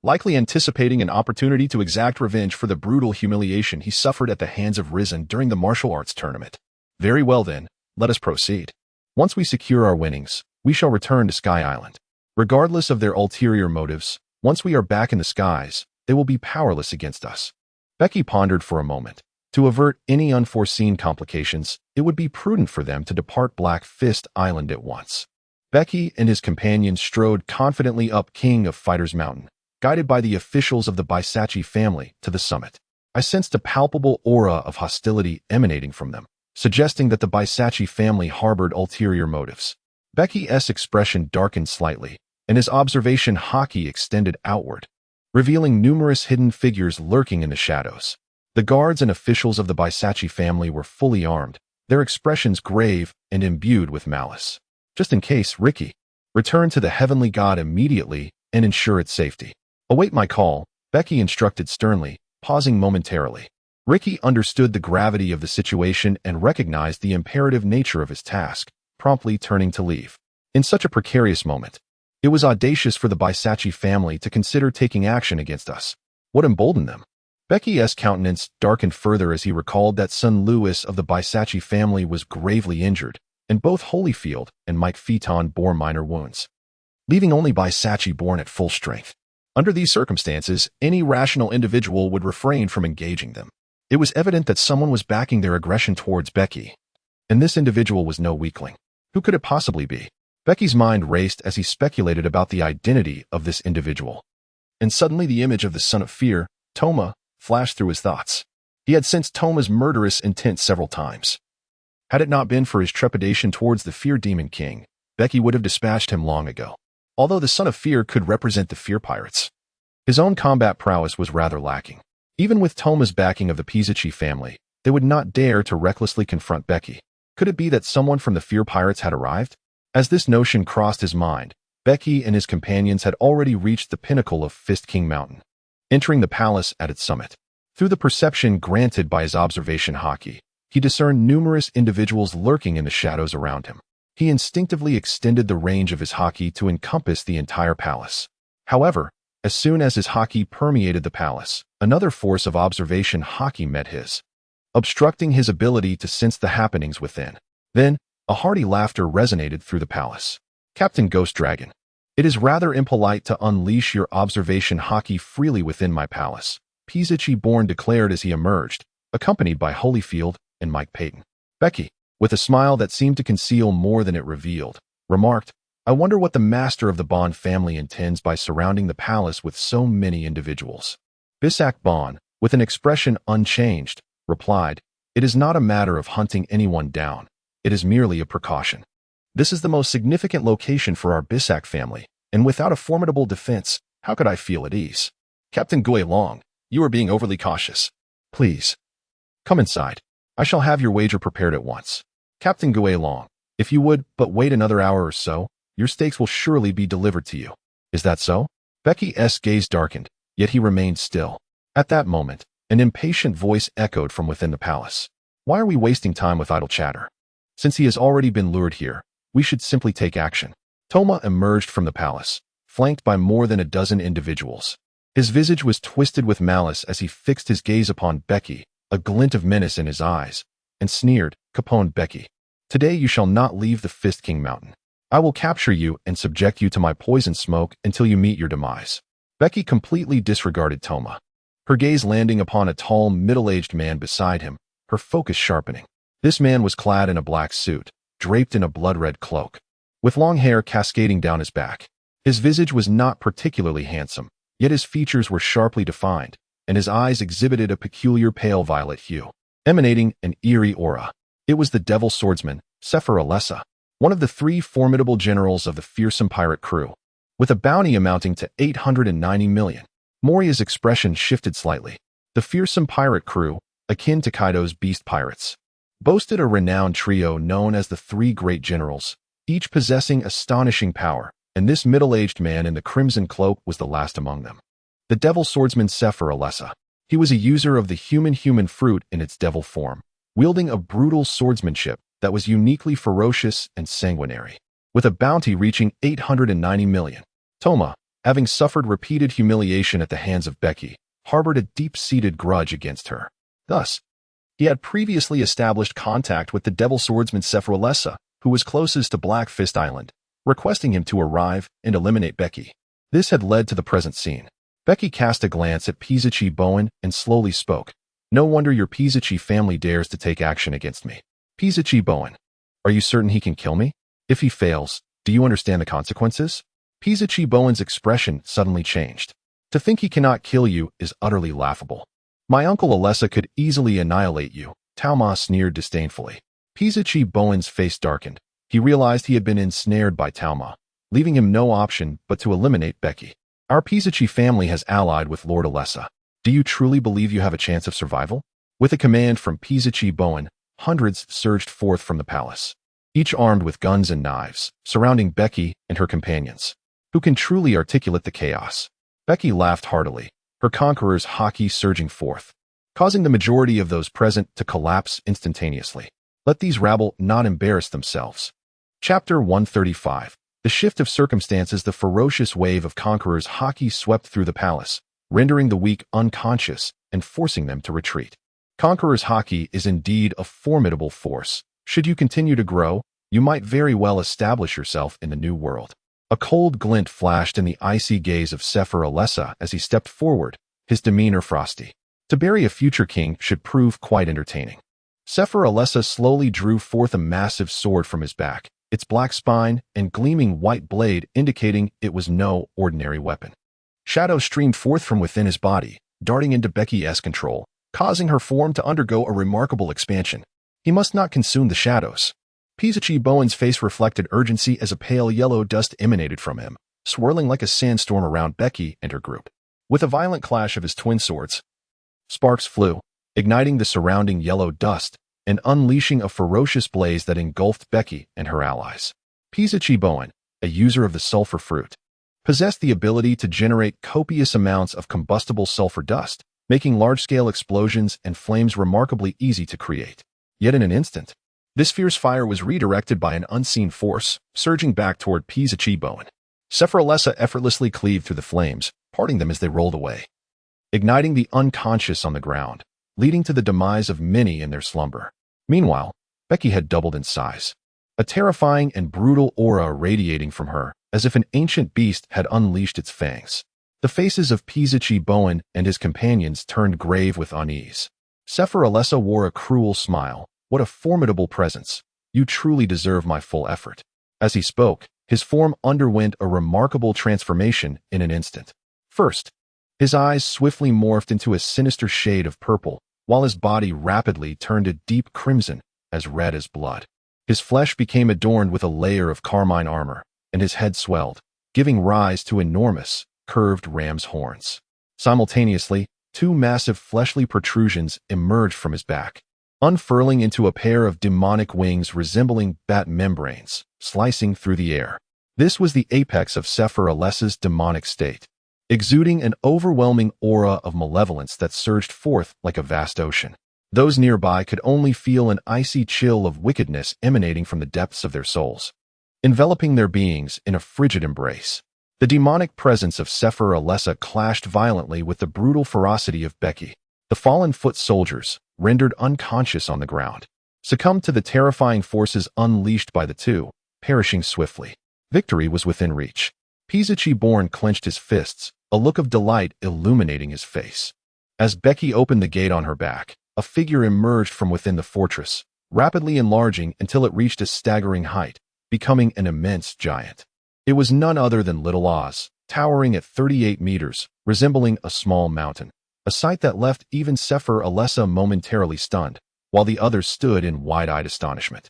likely anticipating an opportunity to exact revenge for the brutal humiliation he suffered at the hands of Risen during the martial arts tournament. Very well then, let us proceed. Once we secure our winnings, we shall return to Sky Island. Regardless of their ulterior motives, once we are back in the skies, they will be powerless against us. Becky pondered for a moment. To avert any unforeseen complications, it would be prudent for them to depart Black Fist Island at once. Becky and his companions strode confidently up King of Fighters Mountain, guided by the officials of the Pisachi family, to the summit. I sensed a palpable aura of hostility emanating from them, suggesting that the Pisachi family harbored ulterior motives. Becky's expression darkened slightly, and his observation haki extended outward, revealing numerous hidden figures lurking in the shadows. The guards and officials of the Pisachi family were fully armed, their expressions grave and imbued with malice. Just in case, Ricky, return to the Heavenly God immediately and ensure its safety. Await my call, Becky instructed sternly, pausing momentarily. Ricky understood the gravity of the situation and recognized the imperative nature of his task, promptly turning to leave. In such a precarious moment, it was audacious for the Pisachi family to consider taking action against us. What emboldened them? Becky's countenance darkened further as he recalled that son Lewis of the Pisachi family was gravely injured, and both Holyfield and Mike Phaeton bore minor wounds, leaving only Pisachi Born at full strength. Under these circumstances, any rational individual would refrain from engaging them. It was evident that someone was backing their aggression towards Becky, and this individual was no weakling. Who could it possibly be? Becky's mind raced as he speculated about the identity of this individual. And suddenly the image of the Son of Fear, Toma, flashed through his thoughts. He had sensed Toma's murderous intent several times. Had it not been for his trepidation towards the Fear Demon King, Becky would have dispatched him long ago. Although the Son of Fear could represent the Fear Pirates, his own combat prowess was rather lacking. Even with Toma's backing of the Pisachi family, they would not dare to recklessly confront Becky. Could it be that someone from the Fear Pirates had arrived? As this notion crossed his mind, Becky and his companions had already reached the pinnacle of Fist King Mountain, entering the palace at its summit. Through the perception granted by his observation haki, he discerned numerous individuals lurking in the shadows around him. He instinctively extended the range of his haki to encompass the entire palace. However, as soon as his haki permeated the palace, another force of observation haki met his, obstructing his ability to sense the happenings within. Then, a hearty laughter resonated through the palace. Captain Ghost Dragon, it is rather impolite to unleash your observation haki freely within my palace, Pisachi Born declared as he emerged, accompanied by Holyfield and Mike Peyton. Becky, with a smile that seemed to conceal more than it revealed, remarked, I wonder what the master of the Bond family intends by surrounding the palace with so many individuals. Bisak Bond, with an expression unchanged, replied, it is not a matter of hunting anyone down. It is merely a precaution. This is the most significant location for our Bisak family, and without a formidable defense, how could I feel at ease? Captain Gui Long, you are being overly cautious. Please, come inside. I shall have your wager prepared at once. Captain Gui Long, If you would but wait another hour or so, your steaks will surely be delivered to you. Is that so? Becky's gaze darkened, yet he remained still. At that moment, an impatient voice echoed from within the palace. Why are we wasting time with idle chatter? Since he has already been lured here, we should simply take action. Toma emerged from the palace, flanked by more than a dozen individuals. His visage was twisted with malice as he fixed his gaze upon Becky, a glint of menace in his eyes, and sneered, Capone Bege. Today you shall not leave the Fist King Mountain. I will capture you and subject you to my poison smoke until you meet your demise. Becky completely disregarded Toma, her gaze landing upon a tall, middle-aged man beside him, her focus sharpening. This man was clad in a black suit, draped in a blood-red cloak, with long hair cascading down his back. His visage was not particularly handsome, yet his features were sharply defined, and his eyes exhibited a peculiar pale violet hue, emanating an eerie aura. It was the devil swordsman, Sefer-Alessa, one of the 3 formidable generals of the fearsome pirate crew, with a bounty amounting to 890 million. Moria's expression shifted slightly. The fearsome pirate crew, akin to Kaido's beast pirates, boasted a renowned trio known as the 3 Great Generals, each possessing astonishing power, and this middle-aged man in the crimson cloak was the last among them. The devil swordsman Sefer-Alessa. He was a user of the human fruit in its devil form, wielding a brutal swordsmanship that was uniquely ferocious and sanguinary, with a bounty reaching 890 million. Toma, having suffered repeated humiliation at the hands of Becky, harbored a deep-seated grudge against her. Thus, he had previously established contact with the devil swordsman Sefer-Alessa, who was closest to Black Fist Island, requesting him to arrive and eliminate Becky. This had led to the present scene. Becky cast a glance at Pisachi Bowen and slowly spoke. No wonder your Pisachi family dares to take action against me. Pisachi Bowen, are you certain he can kill me? If he fails, do you understand the consequences? Pisachi Bowen's expression suddenly changed. To think he cannot kill you is utterly laughable. My uncle Alessa could easily annihilate you, Toma sneered disdainfully. Pisachi Bowen's face darkened. He realized he had been ensnared by Toma, leaving him no option but to eliminate Becky. Our Pisachi family has allied with Lord Alessa. Do you truly believe you have a chance of survival? With a command from Pisachi Bowen, hundreds surged forth from the palace, each armed with guns and knives, surrounding Becky and her companions. Who can truly articulate the chaos? Becky laughed heartily, her conqueror's haki surging forth, causing the majority of those present to collapse instantaneously. Let these rabble not embarrass themselves. Chapter 135. The shift of circumstances. The ferocious wave of conquerors' haki swept through the palace, rendering the weak unconscious and forcing them to retreat. Conqueror's haki is indeed a formidable force. Should you continue to grow, you might very well establish yourself in the new world. A cold glint flashed in the icy gaze of Sefer-Alessa as he stepped forward, his demeanor frosty. To bury a future king should prove quite entertaining. Sefer-Alessa slowly drew forth a massive sword from his back, its black spine and gleaming white blade indicating it was no ordinary weapon. Shadow streamed forth from within his body, darting into Becky's control, causing her form to undergo a remarkable expansion. He must not consume the shadows. Pisachi Bowen's face reflected urgency as a pale yellow dust emanated from him, swirling like a sandstorm around Becky and her group. With a violent clash of his twin swords, sparks flew, igniting the surrounding yellow dust and unleashing a ferocious blaze that engulfed Becky and her allies. Pisachi Bowen, a user of the sulfur fruit, possessed the ability to generate copious amounts of combustible sulfur dust, making large-scale explosions and flames remarkably easy to create. Yet in an instant, this fierce fire was redirected by an unseen force, surging back toward Pisachi Bowen. Sefer-Alessa effortlessly cleaved through the flames, parting them as they rolled away, igniting the unconscious on the ground, leading to the demise of many in their slumber. Meanwhile, Becky had doubled in size, a terrifying and brutal aura radiating from her, as if an ancient beast had unleashed its fangs. The faces of Pisachi Bowen and his companions turned grave with unease. Sefer-Alessa wore a cruel smile. What a formidable presence. You truly deserve my full effort. As he spoke, his form underwent a remarkable transformation in an instant. First, his eyes swiftly morphed into a sinister shade of purple, while his body rapidly turned a deep crimson, as red as blood. His flesh became adorned with a layer of carmine armor, and his head swelled, giving rise to enormous, curved ram's horns. Simultaneously, two massive fleshly protrusions emerged from his back, unfurling into a pair of demonic wings resembling bat membranes, slicing through the air. This was the apex of Sephiroth's demonic state, exuding an overwhelming aura of malevolence that surged forth like a vast ocean. Those nearby could only feel an icy chill of wickedness emanating from the depths of their souls, enveloping their beings in a frigid embrace. The demonic presence of Sephiroth clashed violently with the brutal ferocity of Bege. The fallen foot soldiers, rendered unconscious on the ground, succumbed to the terrifying forces unleashed by the two, perishing swiftly. Victory was within reach. Pisachi-born clenched his fists, a look of delight illuminating his face. As Bege opened the gate on her back, a figure emerged from within the fortress, rapidly enlarging until it reached a staggering height, becoming an immense giant. It was none other than Little Oz, towering at 38 meters, resembling a small mountain, a sight that left even Sephiroth momentarily stunned, while the others stood in wide-eyed astonishment.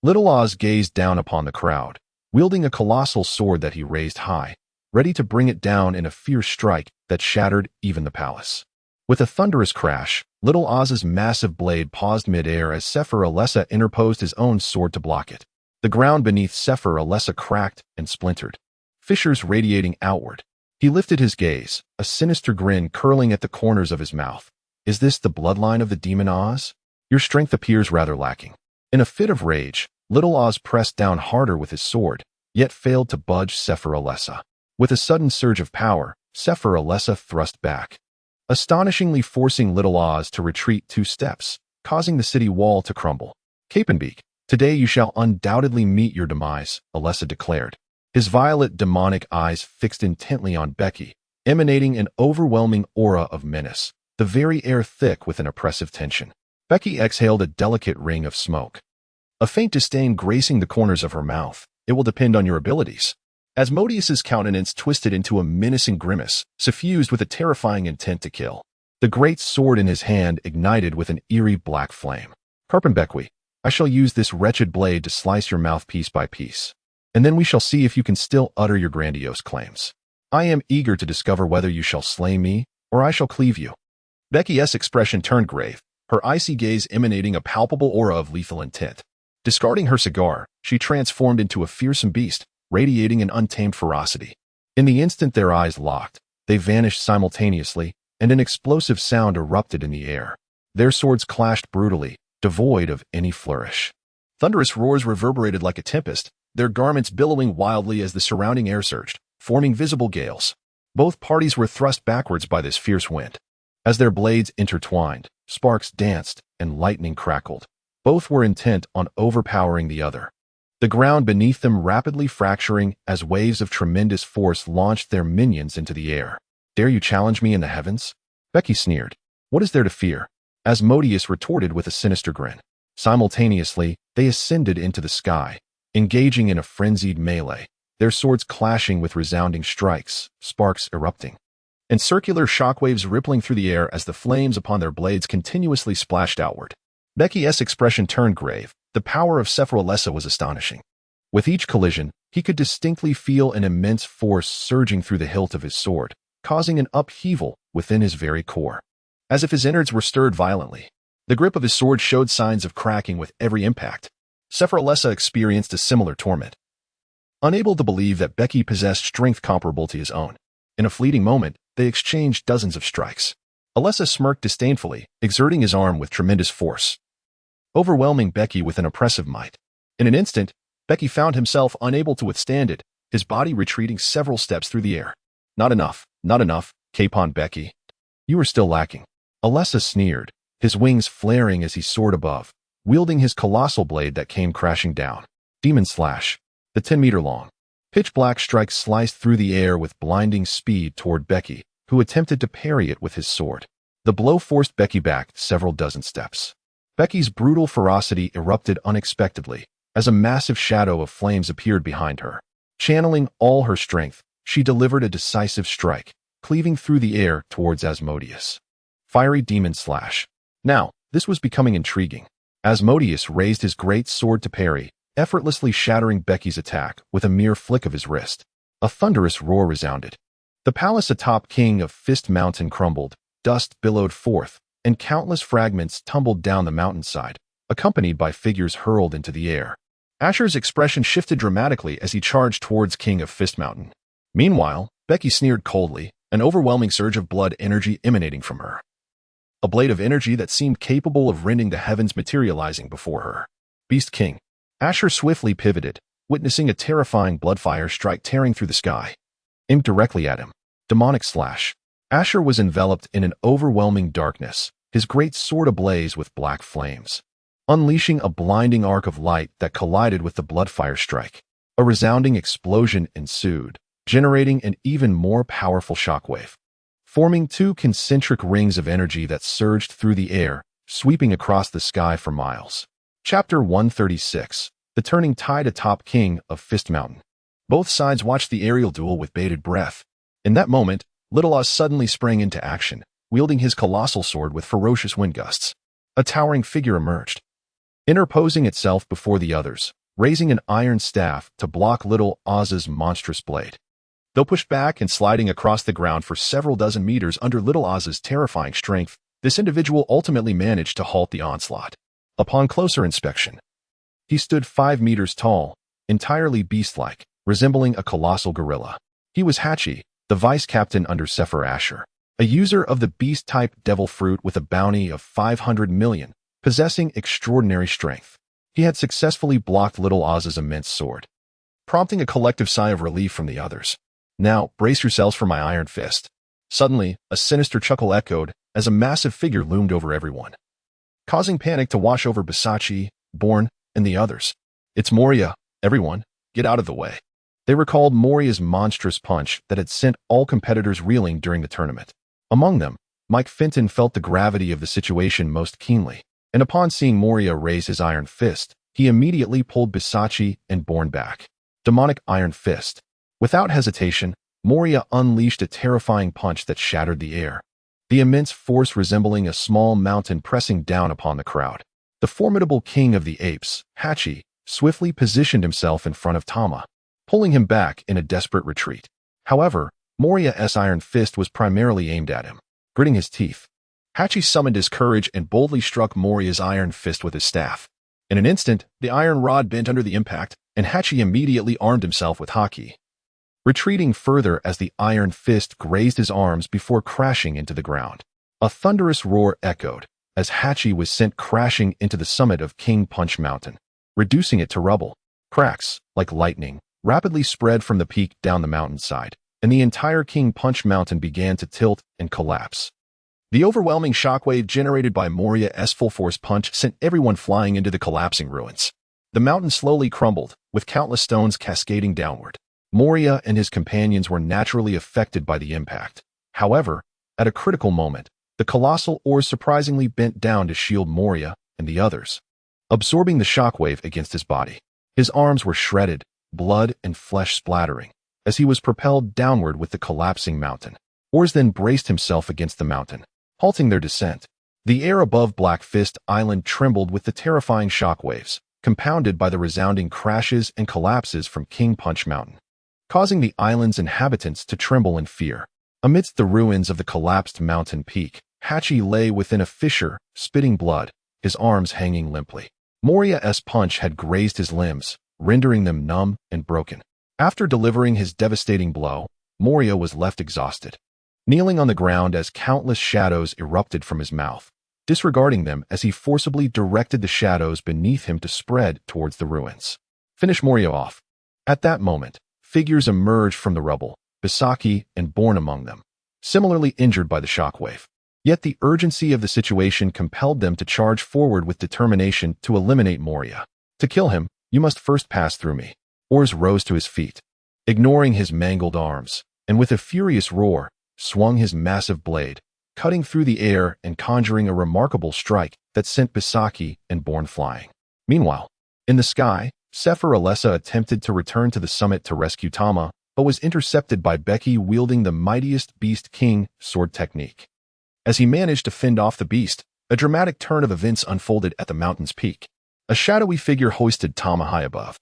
Little Oz gazed down upon the crowd, wielding a colossal sword that he raised high, ready to bring it down in a fierce strike that shattered even the palace. With a thunderous crash, Little Oz's massive blade paused mid-air as Sephiroth interposed his own sword to block it. The ground beneath Sephiroth cracked and splintered, fissures radiating outward. He lifted his gaze, a sinister grin curling at the corners of his mouth. Is this the bloodline of the demon Oz? Your strength appears rather lacking. In a fit of rage, Little Oz pressed down harder with his sword, yet failed to budge Sephiroth. With a sudden surge of power, Sephiroth thrust back, astonishingly forcing Little Oz to retreat 2 steps, causing the city wall to crumble. Caponebeque, today you shall undoubtedly meet your demise, Alessa declared, his violet demonic eyes fixed intently on Bege, emanating an overwhelming aura of menace, the very air thick with an oppressive tension. Bege exhaled a delicate ring of smoke, a faint disdain gracing the corners of her mouth. It will depend on your abilities. Asmodeus's countenance twisted into a menacing grimace, suffused with a terrifying intent to kill. The great sword in his hand ignited with an eerie black flame. Caponebeque, I shall use this wretched blade to slice your mouth piece by piece, and then we shall see if you can still utter your grandiose claims. I am eager to discover whether you shall slay me, or I shall cleave you. Bege's expression turned grave, her icy gaze emanating a palpable aura of lethal intent. Discarding her cigar, she transformed into a fearsome beast, radiating an untamed ferocity. In the instant their eyes locked, they vanished simultaneously, and an explosive sound erupted in the air. Their swords clashed brutally, devoid of any flourish. Thunderous roars reverberated like a tempest, their garments billowing wildly as the surrounding air surged, forming visible gales. Both parties were thrust backwards by this fierce wind. As their blades intertwined, sparks danced and lightning crackled. Both were intent on overpowering the other. The ground beneath them rapidly fracturing as waves of tremendous force launched their minions into the air. Dare you challenge me in the heavens? Bege sneered. What is there to fear? Asmodeus retorted with a sinister grin. Simultaneously, they ascended into the sky, engaging in a frenzied melee, their swords clashing with resounding strikes, sparks erupting, and circular shockwaves rippling through the air as the flames upon their blades continuously splashed outward. Bege's expression turned grave. The power of Sephiroth was astonishing. With each collision, he could distinctly feel an immense force surging through the hilt of his sword, causing an upheaval within his very core. As if his innards were stirred violently, the grip of his sword showed signs of cracking with every impact. Sephiroth experienced a similar torment, unable to believe that Bege possessed strength comparable to his own. In a fleeting moment, they exchanged dozens of strikes. Alessa smirked disdainfully, exerting his arm with tremendous force, overwhelming Bege with an oppressive might. In an instant, Bege found himself unable to withstand it, his body retreating several steps through the air. Not enough, Caponebeque. You are still lacking. Alessa sneered, his wings flaring as he soared above, wielding his colossal blade that came crashing down. Demon Slash. The 10-meter-long, pitch-black strike sliced through the air with blinding speed toward Bege, who attempted to parry it with his sword. The blow forced Bege back several dozen steps. Bege's brutal ferocity erupted unexpectedly, as a massive shadow of flames appeared behind her. Channeling all her strength, she delivered a decisive strike, cleaving through the air towards Asmodeus. Fiery Demon Slash. Now, this was becoming intriguing. Asmodeus raised his great sword to parry, effortlessly shattering Bege's attack with a mere flick of his wrist. A thunderous roar resounded. The palace atop King of Fist Mountain crumbled, dust billowed forth, and countless fragments tumbled down the mountainside, accompanied by figures hurled into the air. Asher's expression shifted dramatically as he charged towards King of Fist Mountain. Meanwhile, Becky sneered coldly, an overwhelming surge of blood energy emanating from her. A blade of energy that seemed capable of rending the heavens materializing before her. Beast King. Asher swiftly pivoted, witnessing a terrifying bloodfire strike tearing through the sky. Aimed directly at him. Demonic slash. Asher was enveloped in an overwhelming darkness, his great sword ablaze with black flames, unleashing a blinding arc of light that collided with the bloodfire strike. A resounding explosion ensued, generating an even more powerful shockwave, forming two concentric rings of energy that surged through the air, sweeping across the sky for miles. Chapter 136. The Turning Tide atop King of Fist Mountain. Both sides watched the aerial duel with bated breath. In that moment, Little Oz suddenly sprang into action, wielding his colossal sword with ferocious wind gusts. A towering figure emerged, interposing itself before the others, raising an iron staff to block Little Oz's monstrous blade. Though pushed back and sliding across the ground for several dozen meters under Little Oz's terrifying strength, this individual ultimately managed to halt the onslaught. Upon closer inspection, he stood 5 meters tall, entirely beast-like, resembling a colossal gorilla. He was Hachi, the vice captain under Sefer Asher, a user of the beast-type devil fruit with a bounty of 500 million, possessing extraordinary strength. He had successfully blocked Little Oz's immense sword, prompting a collective sigh of relief from the others. Now, brace yourselves for my iron fist. Suddenly, a sinister chuckle echoed as a massive figure loomed over everyone, causing panic to wash over Bisachi, Born, and the others. It's Moria, everyone, get out of the way. They recalled Moria's monstrous punch that had sent all competitors reeling during the tournament. Among them, Mike Fenton felt the gravity of the situation most keenly, and upon seeing Moria raise his iron fist, he immediately pulled Bisachi and Born back. Demonic Iron Fist. Without hesitation, Moria unleashed a terrifying punch that shattered the air, the immense force resembling a small mountain pressing down upon the crowd. The formidable king of the apes, Hachi, swiftly positioned himself in front of Tama, pulling him back in a desperate retreat. However, Moria's iron fist was primarily aimed at him. Gritting his teeth, Hachi summoned his courage and boldly struck Moria's iron fist with his staff. In an instant, the iron rod bent under the impact, and Hachi immediately armed himself with haki, retreating further as the iron fist grazed his arms before crashing into the ground. A thunderous roar echoed as Hachi was sent crashing into the summit of King Punch Mountain, reducing it to rubble. Cracks, like lightning, rapidly spread from the peak down the mountainside, and the entire King Punch Mountain began to tilt and collapse. The overwhelming shockwave generated by Moria's full-force punch sent everyone flying into the collapsing ruins. The mountain slowly crumbled, with countless stones cascading downward. Moria and his companions were naturally affected by the impact. However, at a critical moment, the colossal oars surprisingly bent down to shield Moria and the others, absorbing the shockwave against his body. His arms were shredded, blood and flesh splattering, as he was propelled downward with the collapsing mountain. Oars then braced himself against the mountain, halting their descent. The air above Black Fist Island trembled with the terrifying shockwaves, compounded by the resounding crashes and collapses from King Punch Mountain, causing the island's inhabitants to tremble in fear. Amidst the ruins of the collapsed mountain peak, Hachi lay within a fissure, spitting blood, his arms hanging limply. Moria's punch had grazed his limbs, rendering them numb and broken. After delivering his devastating blow, Moria was left exhausted, kneeling on the ground as countless shadows erupted from his mouth, disregarding them as he forcibly directed the shadows beneath him to spread towards the ruins. Finish Moria off. At that moment, figures emerged from the rubble, Bisachi and Born among them, similarly injured by the shockwave. Yet the urgency of the situation compelled them to charge forward with determination to eliminate Moria. To kill him, you must first pass through me. Ors rose to his feet, ignoring his mangled arms, and with a furious roar, swung his massive blade, cutting through the air and conjuring a remarkable strike that sent Bisachi and Born flying. Meanwhile, in the sky, Sefer Alessa attempted to return to the summit to rescue Tama, but was intercepted by Becky wielding the mightiest Beast King sword technique. As he managed to fend off the beast, a dramatic turn of events unfolded at the mountain's peak. A shadowy figure hoisted Tama high above,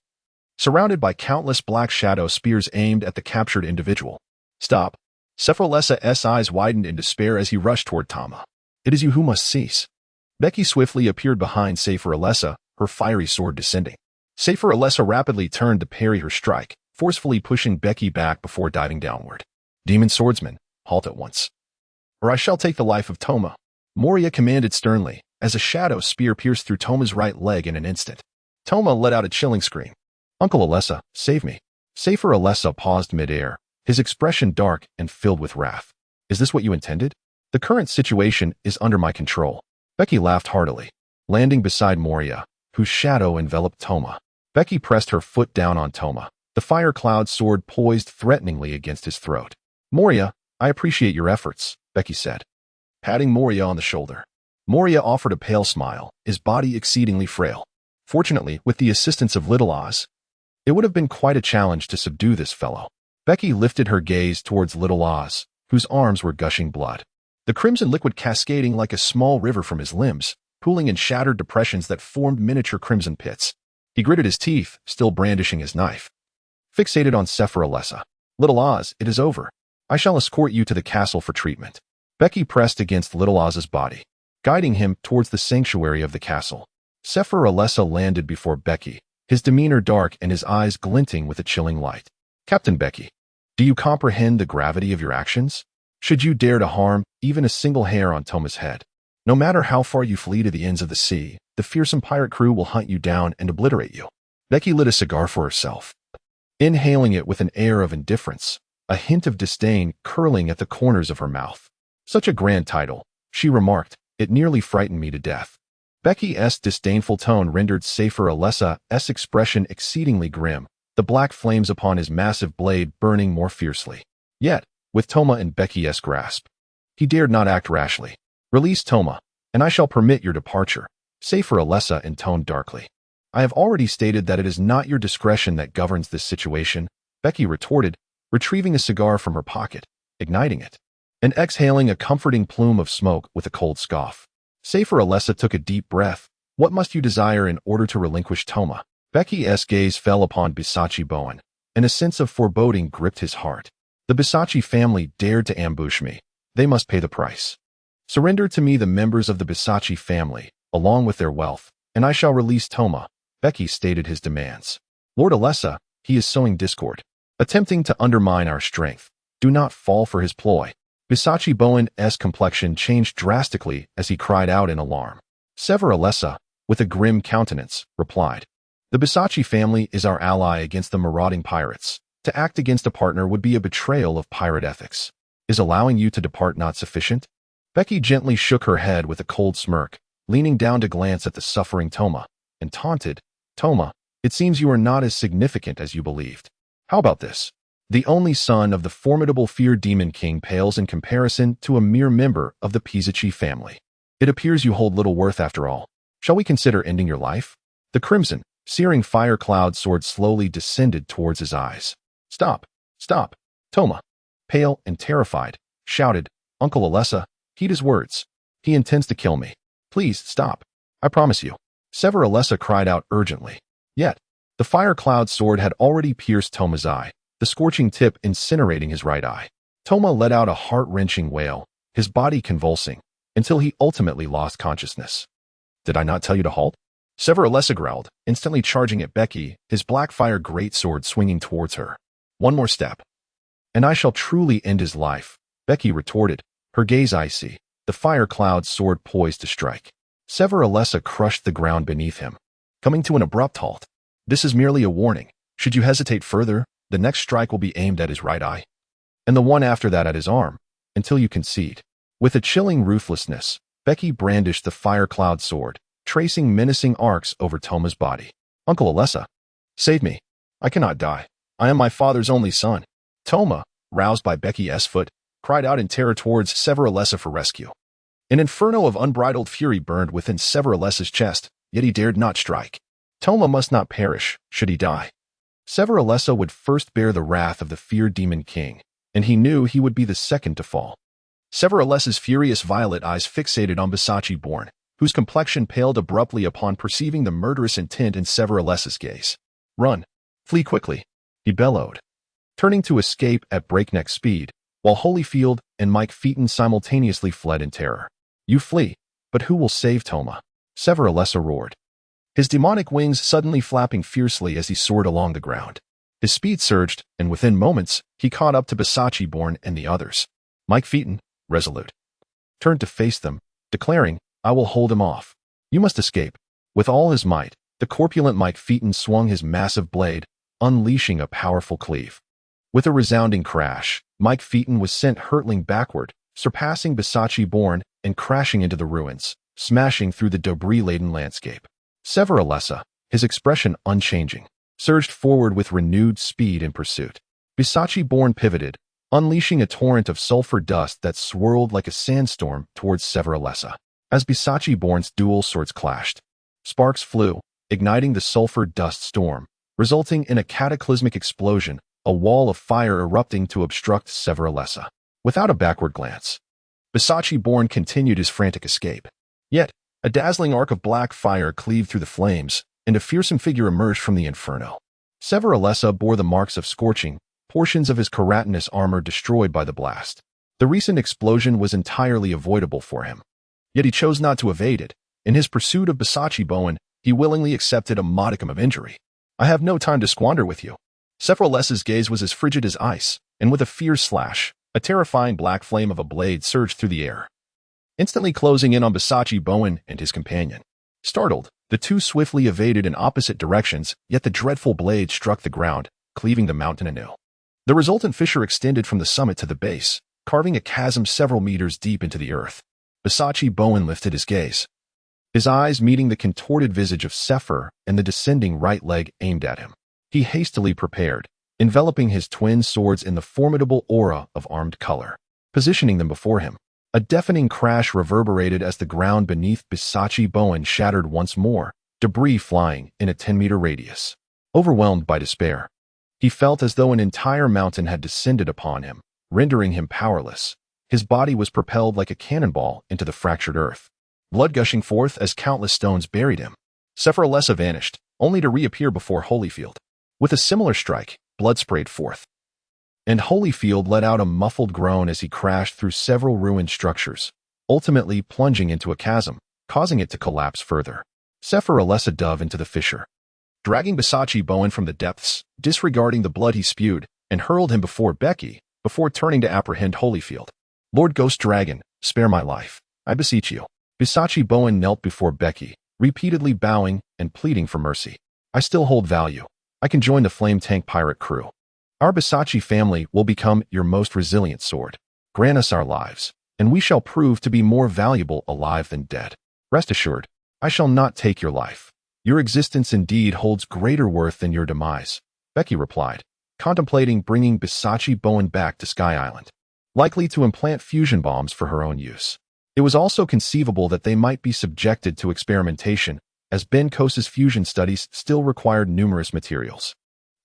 surrounded by countless black shadow spears aimed at the captured individual. Stop. Sefer Alessa's eyes widened in despair as he rushed toward Tama. It is you who must cease. Becky swiftly appeared behind Safer Alessa, her fiery sword descending. Safer Alessa rapidly turned to parry her strike, forcefully pushing Becky back before diving downward. Demon swordsman, halt at once, or I shall take the life of Toma, Moria commanded sternly, as a shadow spear pierced through Toma's right leg in an instant. Toma let out a chilling scream. Uncle Alessa, save me. Safer Alessa paused midair, his expression dark and filled with wrath. Is this what you intended? The current situation is under my control. Becky laughed heartily, landing beside Moria, whose shadow enveloped Toma. Becky pressed her foot down on Toma, the fire cloud sword poised threateningly against his throat. Moria, I appreciate your efforts, Becky said, patting Moria on the shoulder. Moria offered a pale smile, his body exceedingly frail. Fortunately, with the assistance of Little Oz, it would have been quite a challenge to subdue this fellow. Becky lifted her gaze towards Little Oz, whose arms were gushing blood, the crimson liquid cascading like a small river from his limbs, pooling in shattered depressions that formed miniature crimson pits. He gritted his teeth, still brandishing his knife. Fixated on Safer Alessa. Little Oz, it is over. I shall escort you to the castle for treatment. Becky pressed against Little Oz's body, guiding him towards the sanctuary of the castle. Safer Alessa landed before Becky, his demeanor dark and his eyes glinting with a chilling light. Captainbeque, do you comprehend the gravity of your actions? Should you dare to harm even a single hair on Toma's head, no matter how far you flee to the ends of the sea, the fearsome pirate crew will hunt you down and obliterate you. Becky lit a cigar for herself, inhaling it with an air of indifference, a hint of disdain curling at the corners of her mouth. Such a grand title, she remarked, it nearly frightened me to death. Becky's disdainful tone rendered Safer Alessa's expression exceedingly grim, the black flames upon his massive blade burning more fiercely. Yet, with Toma in Becky's grasp, he dared not act rashly. Release Toma, and I shall permit your departure, Safer Alessa intoned darkly. I have already stated that it is not your discretion that governs this situation, Becky retorted, retrieving a cigar from her pocket, igniting it, and exhaling a comforting plume of smoke with a cold scoff. Safer Alessa took a deep breath. What must you desire in order to relinquish Toma? Becky's gaze fell upon Bisachi Bowen, and a sense of foreboding gripped his heart. The Bisachi family dared to ambush me. They must pay the price. Surrender to me the members of the Bisachi family, along with their wealth, and I shall release Toma, Becky stated his demands. Lord Alessa, he is sowing discord, attempting to undermine our strength. Do not fall for his ploy. Bisachi Bowen's complexion changed drastically as he cried out in alarm. Safer Alessa, with a grim countenance, replied, the Bisachi family is our ally against the marauding pirates. To act against a partner would be a betrayal of pirate ethics. Is allowing you to depart not sufficient? Becky gently shook her head with a cold smirk, leaning down to glance at the suffering Toma, and taunted, Toma, it seems you are not as significant as you believed. How about this? The only son of the formidable Fear Demon King pales in comparison to a mere member of the Pisachi family. It appears you hold little worth after all. Shall we consider ending your life? The crimson, searing fire cloud sword slowly descended towards his eyes. Stop! Stop! Toma, pale and terrified, shouted, Uncle Alessa, heed his words. He intends to kill me. Please stop. I promise you. Safer Alessa cried out urgently. Yet, the fire cloud sword had already pierced Toma's eye, the scorching tip incinerating his right eye. Toma let out a heart-wrenching wail, his body convulsing, until he ultimately lost consciousness. Did I not tell you to halt? Safer Alessa growled, instantly charging at Becky, his black fire greatsword swinging towards her. One more step, and I shall truly end his life, Becky retorted, her gaze icy, the fire cloud sword poised to strike. Safer Alessa crushed the ground beneath him, coming to an abrupt halt. This is merely a warning. Should you hesitate further, the next strike will be aimed at his right eye, and the one after that at his arm, until you concede. With a chilling ruthlessness, Becky brandished the fire cloud sword, tracing menacing arcs over Toma's body. Uncle Alessa, save me. I cannot die. I am my father's only son. Toma, roused by Becky's foot, cried out in terror towards Safer Alessa for rescue. An inferno of unbridled fury burned within Safer Alessa's chest, yet he dared not strike. Toma must not perish, should he die. Safer Alessa would first bear the wrath of the Fear Demon King, and he knew he would be the second to fall. Safer Alessa's furious violet eyes fixated on Bisachi Born, whose complexion paled abruptly upon perceiving the murderous intent in Safer Alessa's gaze. Run! Flee quickly! He bellowed, turning to escape at breakneck speed, while Holyfield and Mike Featon simultaneously fled in terror. You flee, but who will save Toma? Severalessa roared, his demonic wings suddenly flapping fiercely as he soared along the ground. His speed surged, and within moments, he caught up to Bisachi-born and the others. Mike Featon, resolute, turned to face them, declaring, I will hold him off. You must escape. With all his might, the corpulent Mike Featon swung his massive blade, unleashing a powerful cleave. With a resounding crash, Mike Featon was sent hurtling backward, surpassing Bisachi-born and crashing into the ruins, smashing through the debris-laden landscape. Severalessa, his expression unchanging, surged forward with renewed speed in pursuit. Bisachi-born pivoted, unleashing a torrent of sulfur dust that swirled like a sandstorm towards Severalessa. As Bisachi-born's dual swords clashed, sparks flew, igniting the sulfur dust storm, resulting in a cataclysmic explosion, a wall of fire erupting to obstruct Severalessa. Without a backward glance, Bisachi-born continued his frantic escape. Yet, a dazzling arc of black fire cleaved through the flames, and a fearsome figure emerged from the inferno. Severalessa bore the marks of scorching, portions of his keratinous armor destroyed by the blast. The recent explosion was entirely avoidable for him. Yet he chose not to evade it. In his pursuit of Bisachi-born, he willingly accepted a modicum of injury. I have no time to squander with you. Severalessa's gaze was as frigid as ice, and with a fierce slash, a terrifying black flame of a blade surged through the air, instantly closing in on Bisachi-born and his companion. Startled, the two swiftly evaded in opposite directions, yet the dreadful blade struck the ground, cleaving the mountain anew. The resultant fissure extended from the summit to the base, carving a chasm several meters deep into the earth. Bisachi-born lifted his gaze, his eyes meeting the contorted visage of Sefer and the descending right leg aimed at him. He hastily prepared, enveloping his twin swords in the formidable aura of armed color, positioning them before him. A deafening crash reverberated as the ground beneath Bisachi-born shattered once more, debris flying in a 10-meter radius. Overwhelmed by despair, he felt as though an entire mountain had descended upon him, rendering him powerless. His body was propelled like a cannonball into the fractured earth, blood gushing forth as countless stones buried him. Severalessa vanished, only to reappear before Holyfield. With a similar strike, blood sprayed forth, and Holyfield let out a muffled groan as he crashed through several ruined structures, ultimately plunging into a chasm, causing it to collapse further. Severalessa dove into the fissure, dragging Bisachi-born from the depths, disregarding the blood he spewed, and hurled him before Becky, before turning to apprehend Holyfield. Lord Ghost Dragon, spare my life, I beseech you. Bisachi-born knelt before Becky, repeatedly bowing and pleading for mercy. I still hold value. I can join the flame tank pirate crew. Our Bisachi family will become your most resilient sword. Grant us our lives, and we shall prove to be more valuable alive than dead. Rest assured, I shall not take your life. Your existence indeed holds greater worth than your demise, Becky replied, contemplating bringing Bisachi-born back to Sky Island, likely to implant fusion bombs for her own use. It was also conceivable that they might be subjected to experimentation, as Ben Kosa's fusion studies still required numerous materials.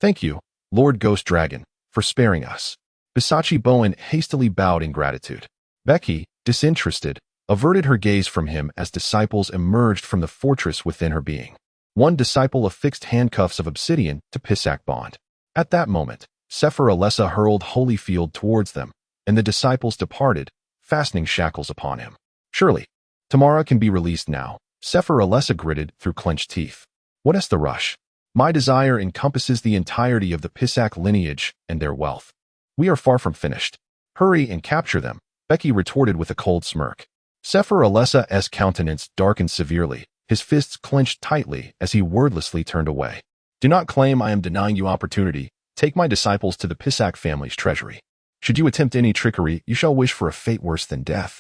Thank you, Lord Ghost Dragon, for sparing us. Bisachi-born hastily bowed in gratitude. Becky, disinterested, averted her gaze from him as disciples emerged from the fortress within her being. One disciple affixed handcuffs of obsidian to Pisac-bond. At that moment, Severalessa hurled Holyfield towards them, and the disciples departed, fastening shackles upon him. Surely, Tamara can be released now, Severalessa gritted through clenched teeth. What is the rush? My desire encompasses the entirety of the Pisac lineage and their wealth. We are far from finished. Hurry and capture them, Becky retorted with a cold smirk. Severalessa's countenance darkened severely, his fists clenched tightly as he wordlessly turned away. Do not claim I am denying you opportunity. Take my disciples to the Pisac family's treasury. Should you attempt any trickery, you shall wish for a fate worse than death.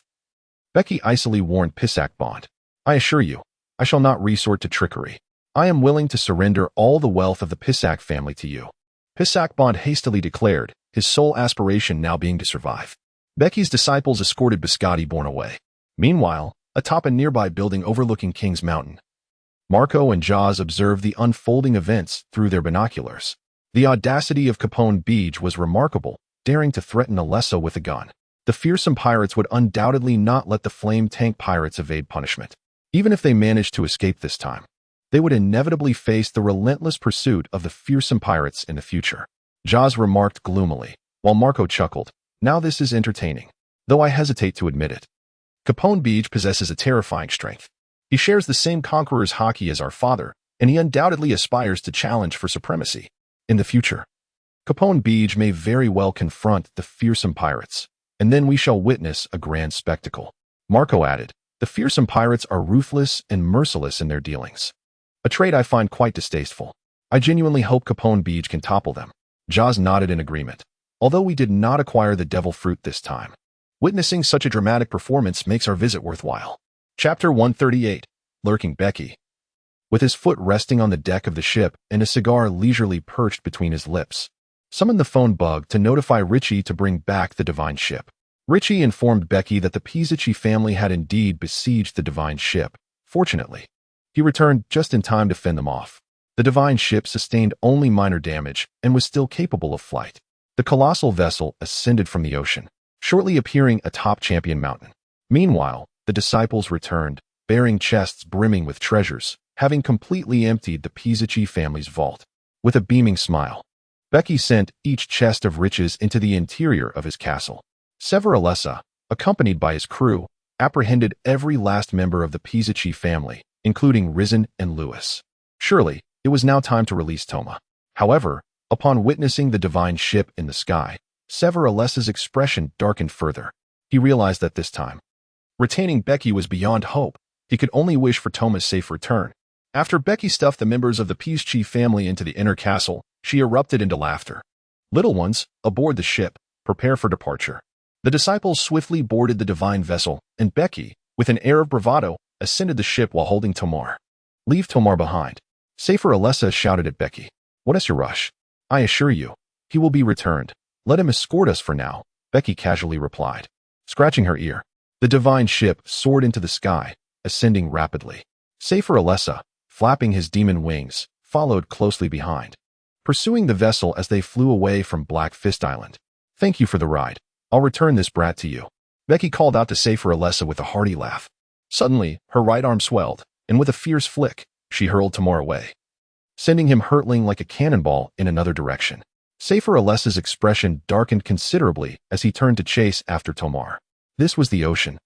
Becky icily warned Pisac-bond. I assure you, I shall not resort to trickery. I am willing to surrender all the wealth of the Pisac family to you. Pisac-bond hastily declared, his sole aspiration now being to survive. Becky's disciples escorted Bisachi-born away. Meanwhile, atop a nearby building overlooking King's Mountain, Marco and Jaws observed the unfolding events through their binoculars. The audacity of Capone Bege was remarkable, daring to threaten Alessa with a gun. The fearsome pirates would undoubtedly not let the flame tank pirates evade punishment. Even if they managed to escape this time, they would inevitably face the relentless pursuit of the fearsome pirates in the future. Jaws remarked gloomily, while Marco chuckled, now this is entertaining, though I hesitate to admit it. Capone Bege possesses a terrifying strength. He shares the same conqueror's haki as our father, and he undoubtedly aspires to challenge for supremacy. In the future, Capone Bege may very well confront the fearsome pirates, and then we shall witness a grand spectacle. Marco added, the fearsome pirates are ruthless and merciless in their dealings, a trait I find quite distasteful. I genuinely hope Capone Bege can topple them. Jaws nodded in agreement, although we did not acquire the devil fruit this time. Witnessing such a dramatic performance makes our visit worthwhile. Chapter 138, Lurking Becky. With his foot resting on the deck of the ship and a cigar leisurely perched between his lips, summoned the phone bug to notify Richie to bring back the divine ship. Richie informed Becky that the Pizzici family had indeed besieged the divine ship. Fortunately, he returned just in time to fend them off. The divine ship sustained only minor damage and was still capable of flight. The colossal vessel ascended from the ocean, shortly appearing atop Champion Mountain. Meanwhile, the disciples returned, bearing chests brimming with treasures, having completely emptied the Pizzici family's vault. With a beaming smile, Becky sent each chest of riches into the interior of his castle. Severalessa, accompanied by his crew, apprehended every last member of the Pizzici family, including Risen and Lewis. Surely, it was now time to release Toma. However, upon witnessing the divine ship in the sky, Severalessa's expression darkened further. He realized that this time, retaining Becky was beyond hope. He could only wish for Toma's safe return. After Becky stuffed the members of the Pizzici family into the inner castle, she erupted into laughter. Little ones, aboard the ship, prepare for departure. The disciples swiftly boarded the divine vessel, and Becky, with an air of bravado, ascended the ship while holding Tomar. Leave Tomar behind. Severalessa shouted at Becky. What is your rush? I assure you, he will be returned. Let him escort us for now, Becky casually replied. Scratching her ear, the divine ship soared into the sky, ascending rapidly. Severalessa, flapping his demon wings, followed closely behind, pursuing the vessel as they flew away from Black Fist Island. Thank you for the ride. I'll return this brat to you, Becky called out to Severalessa with a hearty laugh. Suddenly, her right arm swelled, and with a fierce flick, she hurled Tomar away, sending him hurtling like a cannonball in another direction. Severalessa's expression darkened considerably as he turned to chase after Tomar. This was the ocean.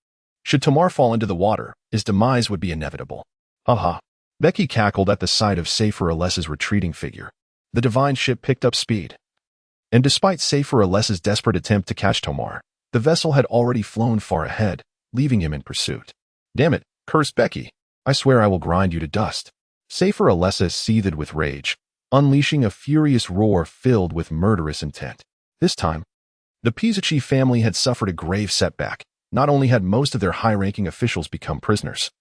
Should Tomar fall into the water, his demise would be inevitable. Haha. Becky cackled at the sight of Severalessa's retreating figure. The divine ship picked up speed, and despite Severalessa's desperate attempt to catch Tomar, the vessel had already flown far ahead, leaving him in pursuit. Damn it, cursed Becky. I swear I will grind you to dust. Severalessa seethed with rage, unleashing a furious roar filled with murderous intent. This time, the Pizzici family had suffered a grave setback. Not only had most of their high-ranking officials become prisoners,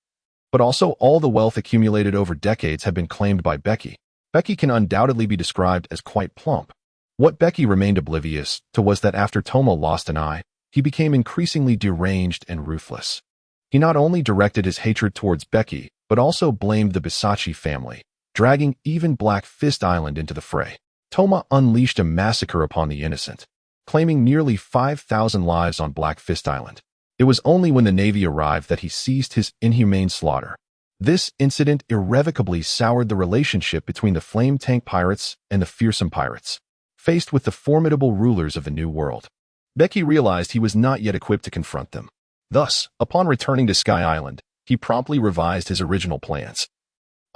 but also all the wealth accumulated over decades had been claimed by Becky. Becky can undoubtedly be described as quite plump. What Becky remained oblivious to was that after Toma lost an eye, he became increasingly deranged and ruthless. He not only directed his hatred towards Becky, but also blamed the Pizzici family, dragging even Black Fist Island into the fray. Toma unleashed a massacre upon the innocent, claiming nearly 5,000 lives on Black Fist Island. It was only when the Navy arrived that he ceased his inhumane slaughter. This incident irrevocably soured the relationship between the flame tank pirates and the fearsome pirates. Faced with the formidable rulers of the New World, Becky realized he was not yet equipped to confront them. Thus, upon returning to Sky Island, he promptly revised his original plans,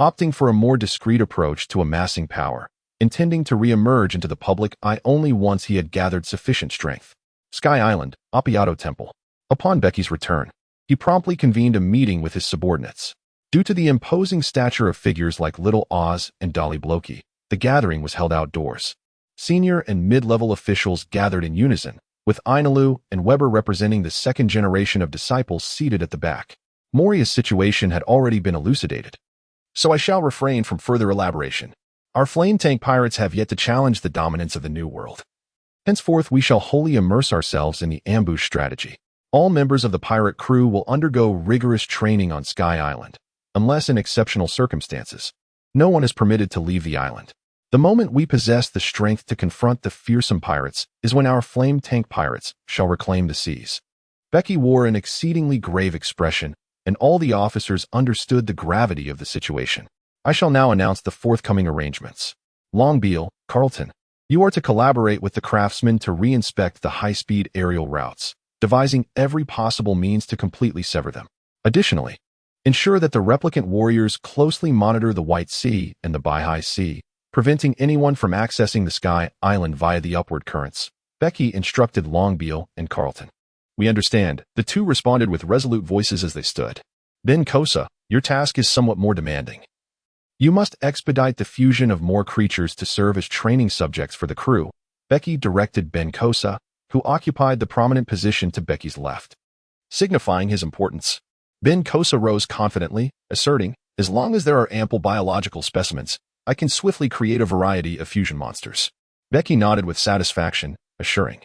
opting for a more discreet approach to amassing power, intending to re-emerge into the public eye only once he had gathered sufficient strength. Sky Island, Appiato Temple. Upon Becky's return, he promptly convened a meeting with his subordinates. Due to the imposing stature of figures like Little Oz and Dolly Bloki, the gathering was held outdoors. Senior and mid-level officials gathered in unison, with Einalu and Weber representing the second generation of disciples seated at the back. Moria's situation had already been elucidated, so I shall refrain from further elaboration. Our flame tank pirates have yet to challenge the dominance of the New World. Henceforth we shall wholly immerse ourselves in the ambush strategy. All members of the pirate crew will undergo rigorous training on Sky Island, unless in exceptional circumstances. No one is permitted to leave the island. The moment we possess the strength to confront the fearsome pirates is when our flame tank pirates shall reclaim the seas. Becky wore an exceedingly grave expression, and all the officers understood the gravity of the situation. I shall now announce the forthcoming arrangements. Longbeal, Carlton, you are to collaborate with the craftsmen to re-inspect the high-speed aerial routes. devising every possible means to completely sever them. Additionally, ensure that the replicant warriors closely monitor the White Sea and the Baihai Sea, preventing anyone from accessing the Sky Island via the upward currents. Becky instructed Longbeal and Carlton. We understand, the two responded with resolute voices as they stood. Ben Kosa, your task is somewhat more demanding. You must expedite the fusion of more creatures to serve as training subjects for the crew. Becky directed Ben Kosa, who occupied the prominent position to Becky's left, signifying his importance. Ben Kosa rose confidently, asserting, as long as there are ample biological specimens, I can swiftly create a variety of fusion monsters. Becky nodded with satisfaction, assuring,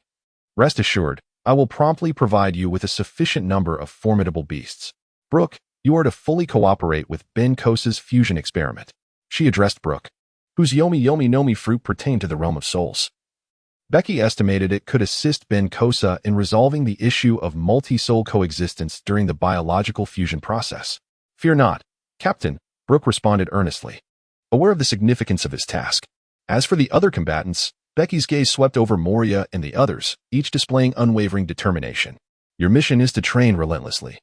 rest assured, I will promptly provide you with a sufficient number of formidable beasts. Brooke, you are to fully cooperate with Ben Kosa's fusion experiment. She addressed Brooke, whose Yomi Yomi Nomi fruit pertained to the realm of souls. Becky estimated it could assist Ben Kosa in resolving the issue of multi-soul coexistence during the biological fusion process. Fear not, Captain, Brooke responded earnestly, aware of the significance of his task. As for the other combatants, Becky's gaze swept over Moria and the others, each displaying unwavering determination. Your mission is to train relentlessly,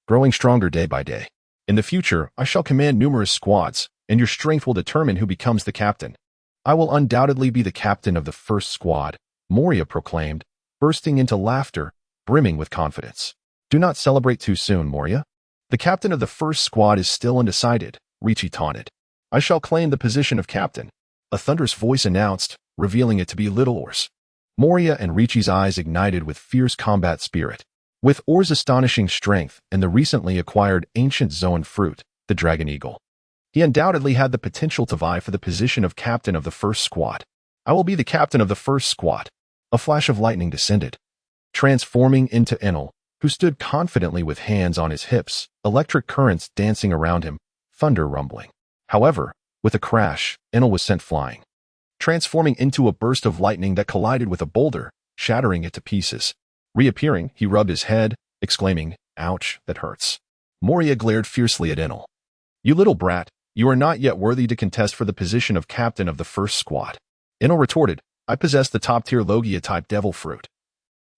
growing stronger day by day. In the future, I shall command numerous squads, and your strength will determine who becomes the captain. I will undoubtedly be the captain of the first squad, Moria proclaimed, bursting into laughter, brimming with confidence. Do not celebrate too soon, Moria. The captain of the first squad is still undecided, Ricci taunted. I shall claim the position of captain, a thunderous voice announced, revealing it to be Little Ors. Moria and Ricci's eyes ignited with fierce combat spirit. With Or's astonishing strength and the recently acquired ancient Zoan fruit, the Dragon Eagle, he undoubtedly had the potential to vie for the position of captain of the first squad. I will be the captain of the first squad. A flash of lightning descended, transforming into Enel, who stood confidently with hands on his hips, electric currents dancing around him, thunder rumbling. However, with a crash, Enel was sent flying, transforming into a burst of lightning that collided with a boulder, shattering it to pieces. Reappearing, he rubbed his head, exclaiming, ouch, that hurts. Moria glared fiercely at Enel. You little brat, you are not yet worthy to contest for the position of captain of the first squad. Enel retorted, I possess the top-tier Logia-type devil fruit,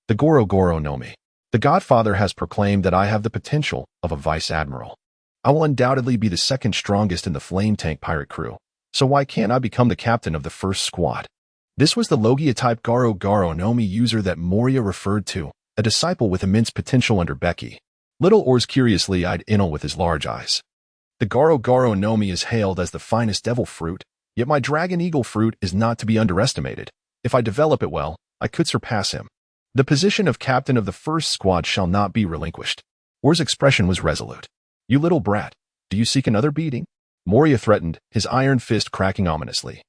the Goro Goro no Mi. The Godfather has proclaimed that I have the potential of a vice-admiral. I will undoubtedly be the second strongest in the flame tank pirate crew, so why can't I become the captain of the first squad? This was the Logia-type Garo Garo no Mi user that Moria referred to, a disciple with immense potential under Becky. Little Ors curiously eyed Enel with his large eyes. The Garo Garo no Mi is hailed as the finest devil fruit, yet my Dragon Eagle fruit is not to be underestimated. If I develop it well, I could surpass him. The position of captain of the first squad shall not be relinquished. Or's expression was resolute. You little brat, do you seek another beating? Moria threatened, his iron fist cracking ominously,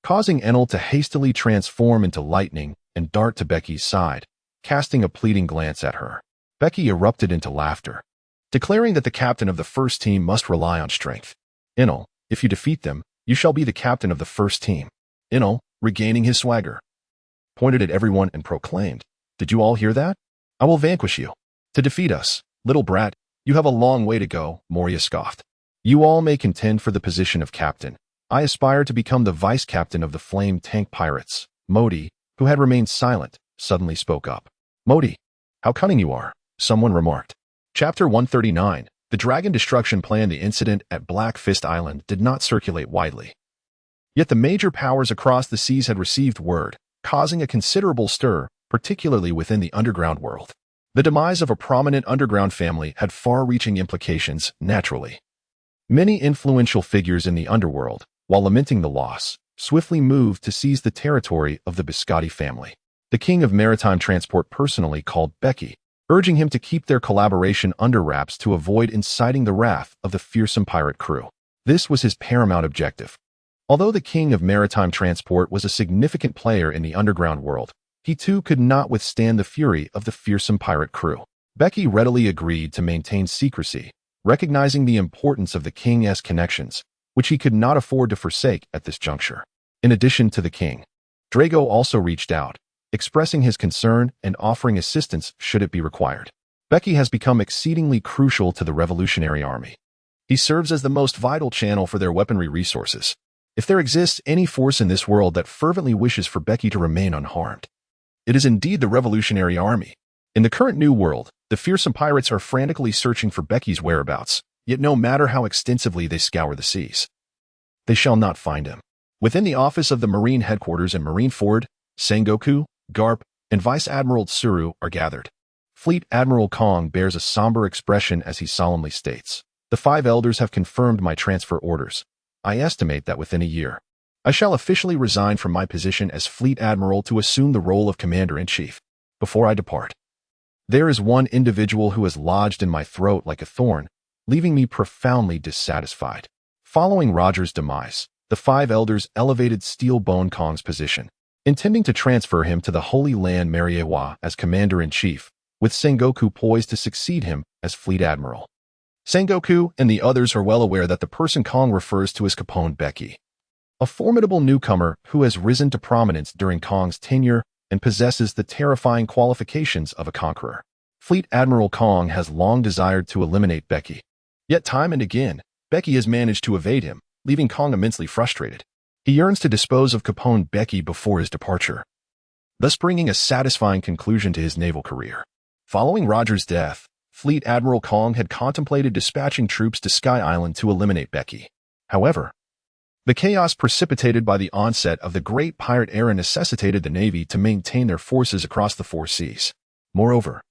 causing Enel to hastily transform into lightning and dart to Becky's side, casting a pleading glance at her. Becky erupted into laughter, declaring that the captain of the first team must rely on strength. Enel, if you defeat them, you shall be the captain of the first team. Enel, regaining his swagger, pointed at everyone and proclaimed, did you all hear that? I will vanquish you. To defeat us, little brat, you have a long way to go, Moria scoffed. You all may contend for the position of captain. I aspire to become the vice-captain of the flame tank pirates. Modi, who had remained silent, suddenly spoke up. Modi, how cunning you are, someone remarked. Chapter 139, The Dragon Destruction Plan. The incident at Black Fist Island did not circulate widely. Yet the major powers across the seas had received word, causing a considerable stir, particularly within the underground world. The demise of a prominent underground family had far-reaching implications, naturally. Many influential figures in the underworld, while lamenting the loss, swiftly moved to seize the territory of the Biscotti family. The king of maritime transport personally called Becky, urging him to keep their collaboration under wraps to avoid inciting the wrath of the fearsome pirate crew. This was his paramount objective. Although the king of maritime transport was a significant player in the underground world, he too could not withstand the fury of the fearsome pirate crew. Becky readily agreed to maintain secrecy, recognizing the importance of the king's connections, which he could not afford to forsake at this juncture. In addition to the king, Drago also reached out, expressing his concern and offering assistance should it be required. Becky has become exceedingly crucial to the Revolutionary Army. He serves as the most vital channel for their weaponry resources. If there exists any force in this world that fervently wishes for Becky to remain unharmed, it is indeed the Revolutionary Army. In the current New World, the fearsome pirates are frantically searching for Beke's whereabouts, yet no matter how extensively they scour the seas, they shall not find him. Within the office of the Marine Headquarters in Marineford, Sengoku, Garp, and Vice Admiral Tsuru are gathered. Fleet Admiral Kong bears a somber expression as he solemnly states, "The 5 elders have confirmed my transfer orders. I estimate that within a year, I shall officially resign from my position as Fleet Admiral to assume the role of Commander-in-Chief. Before I depart, there is one individual who has lodged in my throat like a thorn, leaving me profoundly dissatisfied." Following Roger's demise, the 5 elders elevated Steel Bone Kong's position, intending to transfer him to the Holy Land Mariewa as Commander-in-Chief, with Sengoku poised to succeed him as Fleet Admiral. Sengoku and the others are well aware that the person Kong refers to as Capone Bege, a formidable newcomer who has risen to prominence during Kong's tenure and possesses the terrifying qualifications of a conqueror. Fleet Admiral Kong has long desired to eliminate Bege. Yet time and again, Bege has managed to evade him, leaving Kong immensely frustrated. He yearns to dispose of Capone Bege before his departure, thus bringing a satisfying conclusion to his naval career. Following Roger's death, Fleet Admiral Kong had contemplated dispatching troops to Sky Island to eliminate Bege. However, the chaos precipitated by the onset of the Great Pirate Era necessitated the Navy to maintain their forces across the 4 seas. Moreover,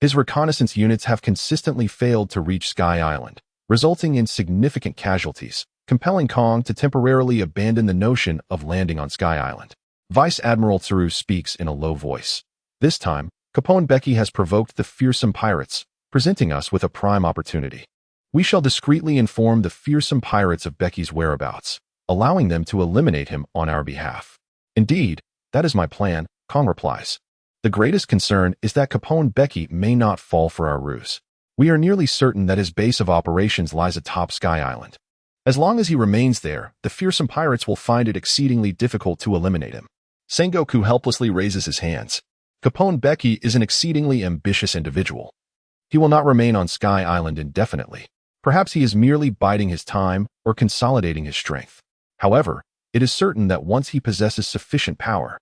his reconnaissance units have consistently failed to reach Sky Island, resulting in significant casualties, compelling Kong to temporarily abandon the notion of landing on Sky Island. Vice Admiral Tsuru speaks in a low voice. This time, Capone Bege has provoked the fearsome pirates, presenting us with a prime opportunity. We shall discreetly inform the fearsome pirates of Beke's whereabouts, allowing them to eliminate him on our behalf. Indeed, that is my plan, Kong replies. The greatest concern is that Capone Bege may not fall for our ruse. We are nearly certain that his base of operations lies atop Sky Island. As long as he remains there, the fearsome pirates will find it exceedingly difficult to eliminate him. Sengoku helplessly raises his hands. Capone Bege is an exceedingly ambitious individual. He will not remain on Sky Island indefinitely. Perhaps he is merely biding his time or consolidating his strength. However, it is certain that once he possesses sufficient power,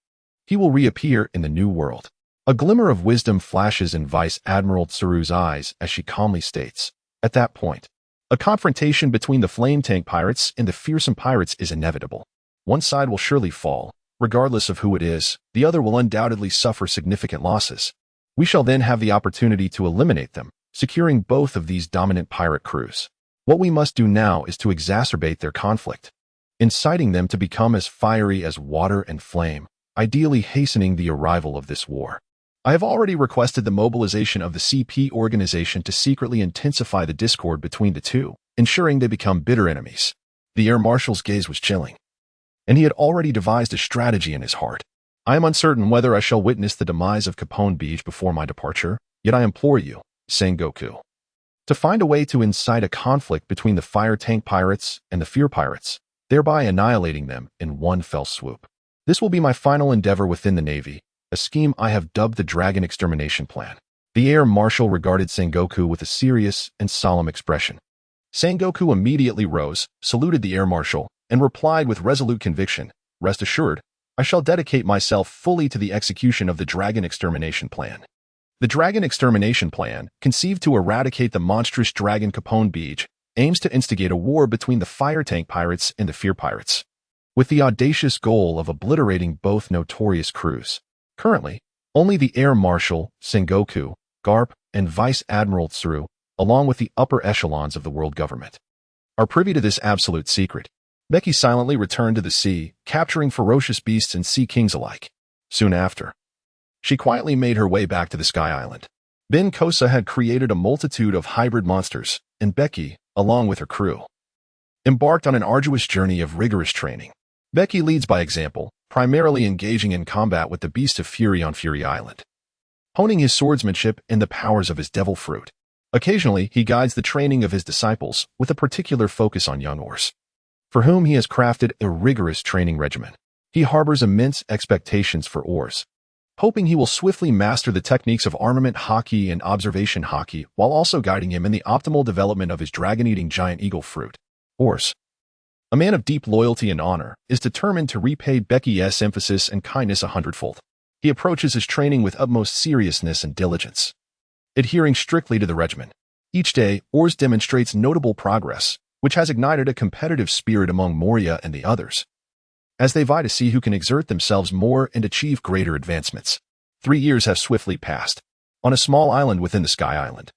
he will reappear in the New World. A glimmer of wisdom flashes in Vice Admiral Tsuru's eyes as she calmly states, "At that point, a confrontation between the flame tank pirates and the fearsome pirates is inevitable. One side will surely fall. Regardless of who it is, the other will undoubtedly suffer significant losses. We shall then have the opportunity to eliminate them, securing both of these dominant pirate crews. What we must do now is to exacerbate their conflict, inciting them to become as fiery as water and flame, ideally hastening the arrival of this war. I have already requested the mobilization of the CP organization to secretly intensify the discord between the two, ensuring they become bitter enemies." The Air Marshal's gaze was chilling, and he had already devised a strategy in his heart. "I am uncertain whether I shall witness the demise of Capone Bege before my departure, yet I implore you, Sengoku, to find a way to incite a conflict between the fire tank pirates and the fear pirates, thereby annihilating them in one fell swoop. This will be my final endeavor within the Navy, a scheme I have dubbed the Dragon Extermination Plan." The Air Marshal regarded Sengoku with a serious and solemn expression. Sengoku immediately rose, saluted the Air Marshal, and replied with resolute conviction, "Rest assured, I shall dedicate myself fully to the execution of the Dragon Extermination Plan." The Dragon Extermination Plan, conceived to eradicate the monstrous dragon Capone Bege, aims to instigate a war between the fire tank pirates and the fear pirates, with the audacious goal of obliterating both notorious crews. Currently, only the Air Marshal, Sengoku, Garp, and Vice Admiral Tsuru, along with the upper echelons of the world government, are privy to this absolute secret. Bege silently returned to the sea, capturing ferocious beasts and sea kings alike. Soon after, she quietly made her way back to the Sky Island. Ben Kosa had created a multitude of hybrid monsters, and Bege, along with her crew, embarked on an arduous journey of rigorous training. Bege leads by example, primarily engaging in combat with the Beast of Fury on Fury Island, honing his swordsmanship and the powers of his devil fruit. Occasionally, he guides the training of his disciples with a particular focus on young Oars, for whom he has crafted a rigorous training regimen. He harbors immense expectations for Oars, hoping he will swiftly master the techniques of armament hockey and observation hockey while also guiding him in the optimal development of his dragon-eating giant eagle fruit. Oars, a man of deep loyalty and honor, is determined to repay Bege's emphasis and kindness 100-fold. He approaches his training with utmost seriousness and diligence, adhering strictly to the regimen. Each day, Ors demonstrates notable progress, which has ignited a competitive spirit among Moria and the others, as they vie to see who can exert themselves more and achieve greater advancements. 3 years have swiftly passed. On a small island within the Sky Island,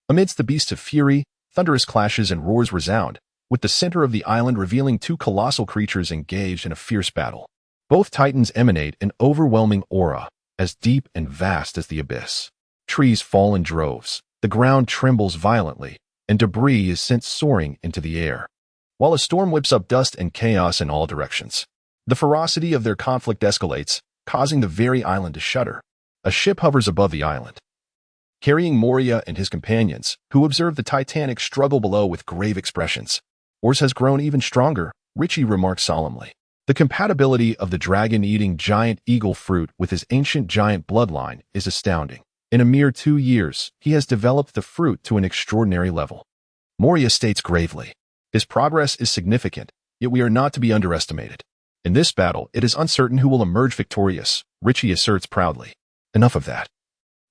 amidst the beasts of fury, thunderous clashes and roars resound, with the center of the island revealing 2 colossal creatures engaged in a fierce battle. Both titans emanate an overwhelming aura, as deep and vast as the abyss. Trees fall in droves, the ground trembles violently, and debris is sent soaring into the air, while a storm whips up dust and chaos in all directions. The ferocity of their conflict escalates, causing the very island to shudder. A ship hovers above the island, carrying Moria and his companions, who observe the titanic struggle below with grave expressions. Ors has grown even stronger, Richie remarks solemnly. The compatibility of the dragon-eating giant eagle fruit with his ancient giant bloodline is astounding. In a mere 2 years, he has developed the fruit to an extraordinary level. Moria states gravely, his progress is significant, yet we are not to be underestimated. In this battle, it is uncertain who will emerge victorious, Richie asserts proudly. Enough of that.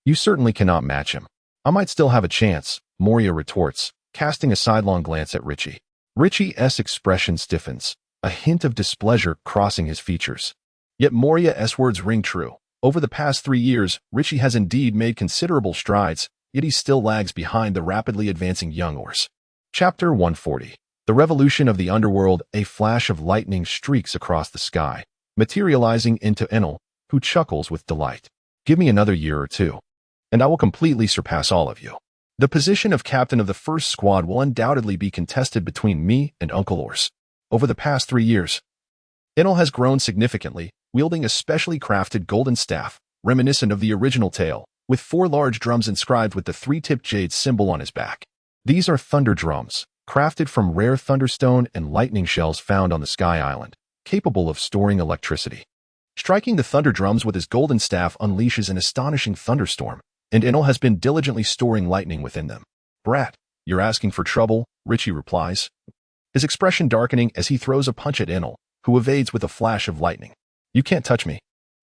You certainly cannot match him. I might still have a chance, Moria retorts, casting a sidelong glance at Richie. Richie's expression stiffens, a hint of displeasure crossing his features. Yet Moria's words ring true. Over the past 3 years, Richie has indeed made considerable strides, yet he still lags behind the rapidly advancing young Ors. Chapter 140. The Revolution of the Underworld. A flash of lightning streaks across the sky, materializing into Enel, who chuckles with delight. Give me another year or 2, and I will completely surpass all of you. The position of captain of the first squad will undoubtedly be contested between me and Uncle Ors. Over the past 3 years, Enel has grown significantly, wielding a specially crafted golden staff, reminiscent of the original tale, with 4 large drums inscribed with the 3-tipped jade symbol on his back. These are thunder drums, crafted from rare thunderstone and lightning shells found on the Sky Island, capable of storing electricity. Striking the thunder drums with his golden staff unleashes an astonishing thunderstorm, and Enel has been diligently storing lightning within them. Brat, you're asking for trouble, Richie replies, his expression darkening as he throws a punch at Enel, who evades with a flash of lightning. You can't touch me.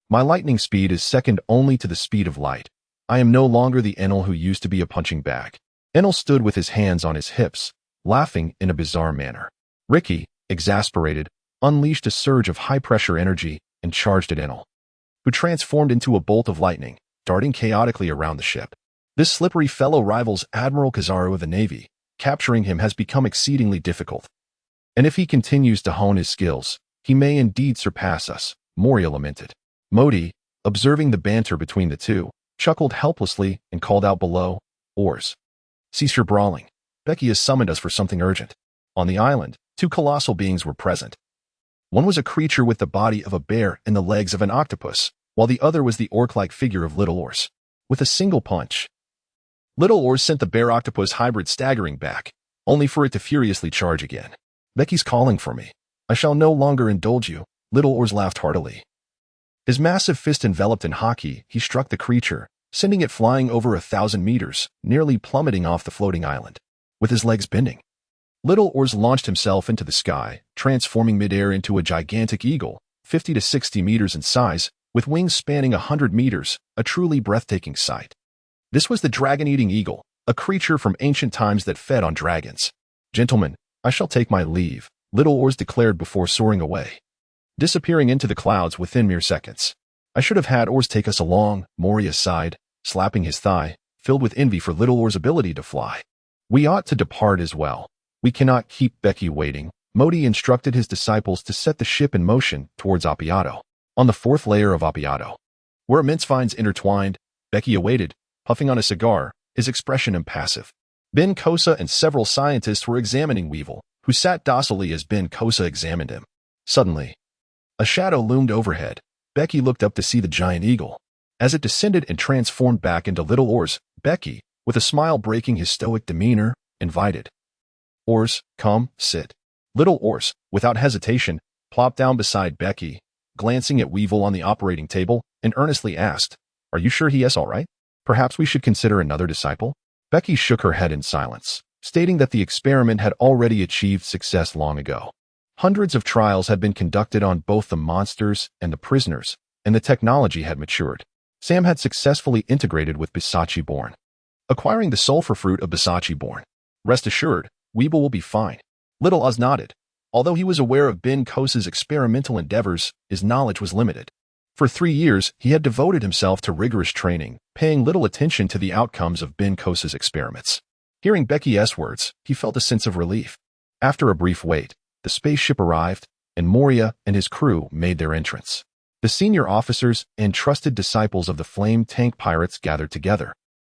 My lightning speed is second only to the speed of light. I am no longer the Enel who used to be a punching bag. Enel stood with his hands on his hips, laughing in a bizarre manner. Ricky, exasperated, unleashed a surge of high-pressure energy and charged at Enel, who transformed into a bolt of lightning, darting chaotically around the ship. This slippery fellow rivals Admiral Kizaru of the Navy. Capturing him has become exceedingly difficult, and if he continues to hone his skills, he may indeed surpass us, Moria lamented. Modi, observing the banter between the two, chuckled helplessly and called out below, Ors, cease your brawling. Becky has summoned us for something urgent. On the island, 2 colossal beings were present. One was a creature with the body of a bear and the legs of an octopus, while the other was the orc-like figure of Little Ors. With a single punch, Little Ors sent the bear-octopus hybrid staggering back, only for it to furiously charge again. Becky's calling for me. I shall no longer indulge you, Little Ors laughed heartily. His massive fist enveloped in hockey, he struck the creature, sending it flying over 1,000 meters, nearly plummeting off the floating island. With his legs bending, Little Ors launched himself into the sky, transforming midair into a gigantic eagle, 50 to 60 meters in size, with wings spanning 100 meters, a truly breathtaking sight. This was the dragon-eating eagle, a creature from ancient times that fed on dragons. Gentlemen, I shall take my leave, Little Ors declared before soaring away, disappearing into the clouds within mere seconds. I should have had Ors take us along, Moria sighed, slapping his thigh, filled with envy for Little Ors' ability to fly. We ought to depart as well. We cannot keep Becky waiting. Modi instructed his disciples to set the ship in motion towards Appiato. On the 4th layer of Appiato, where immense vines intertwined, Becky awaited, puffing on a cigar, his expression impassive. Ben Kosa and several scientists were examining Weevil, who sat docilely as Ben Kosa examined him. Suddenly, a shadow loomed overhead. Becky looked up to see the giant eagle. As it descended and transformed back into Little Ors, Becky, with a smile breaking his stoic demeanor, invited. Ors, come, sit. Little Ors, without hesitation, plopped down beside Becky, glancing at Weevil on the operating table, and earnestly asked, Are you sure he is all right? Perhaps we should consider another disciple? Becky shook her head in silence, stating that the experiment had already achieved success long ago. Hundreds of trials had been conducted on both the monsters and the prisoners, and the technology had matured. Sam had successfully integrated with Versace-born, acquiring the sulfur fruit of Versace-born. Rest assured, Weeble will be fine. Little Oz nodded. Although he was aware of Ben Kosa's experimental endeavors, his knowledge was limited. For 3 years, he had devoted himself to rigorous training, paying little attention to the outcomes of Ben Kosa's experiments. Hearing Becky's words, he felt a sense of relief. After a brief wait, the spaceship arrived, and Moria and his crew made their entrance. The senior officers and trusted disciples of the Flame Tank Pirates gathered together,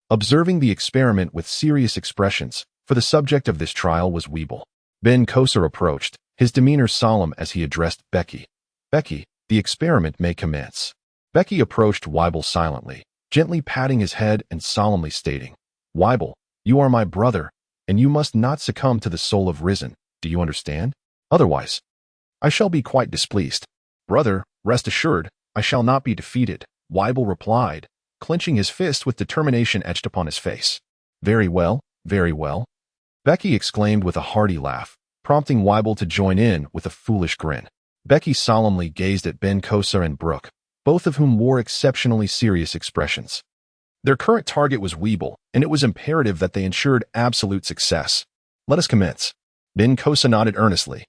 observing the experiment with serious expressions, for the subject of this trial was Weeble. Ben Kosa approached, his demeanor solemn as he addressed Becky. Becky, the experiment may commence. Becky approached Weeble silently, gently patting his head and solemnly stating, Weeble, you are my brother, and you must not succumb to the soul of Risen. Do you understand? Otherwise, I shall be quite displeased. Brother, rest assured, I shall not be defeated, Weeble replied, clenching his fist with determination etched upon his face. Very well, very well. Becky exclaimed with a hearty laugh, prompting Weeble to join in with a foolish grin. Becky solemnly gazed at Ben Kosa and Brooke, both of whom wore exceptionally serious expressions. Their current target was Weeble, and it was imperative that they ensured absolute success. Let us commence. Ben Kosa nodded earnestly,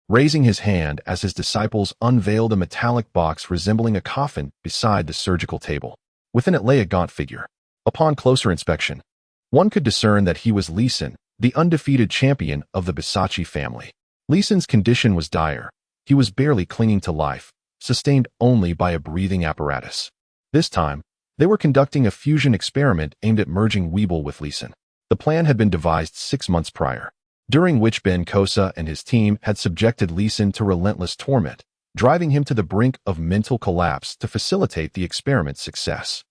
raising his hand as his disciples unveiled a metallic box resembling a coffin beside the surgical table. Within it lay a gaunt figure. Upon closer inspection, one could discern that he was Leeson, the undefeated champion of the Versace family. Leeson's condition was dire. He was barely clinging to life, sustained only by a breathing apparatus. This time, they were conducting a fusion experiment aimed at merging Weeble with Leeson. The plan had been devised 6 months prior, during which Ben Kosa and his team had subjected Leeson to relentless torment, driving him to the brink of mental collapse to facilitate the experiment's success.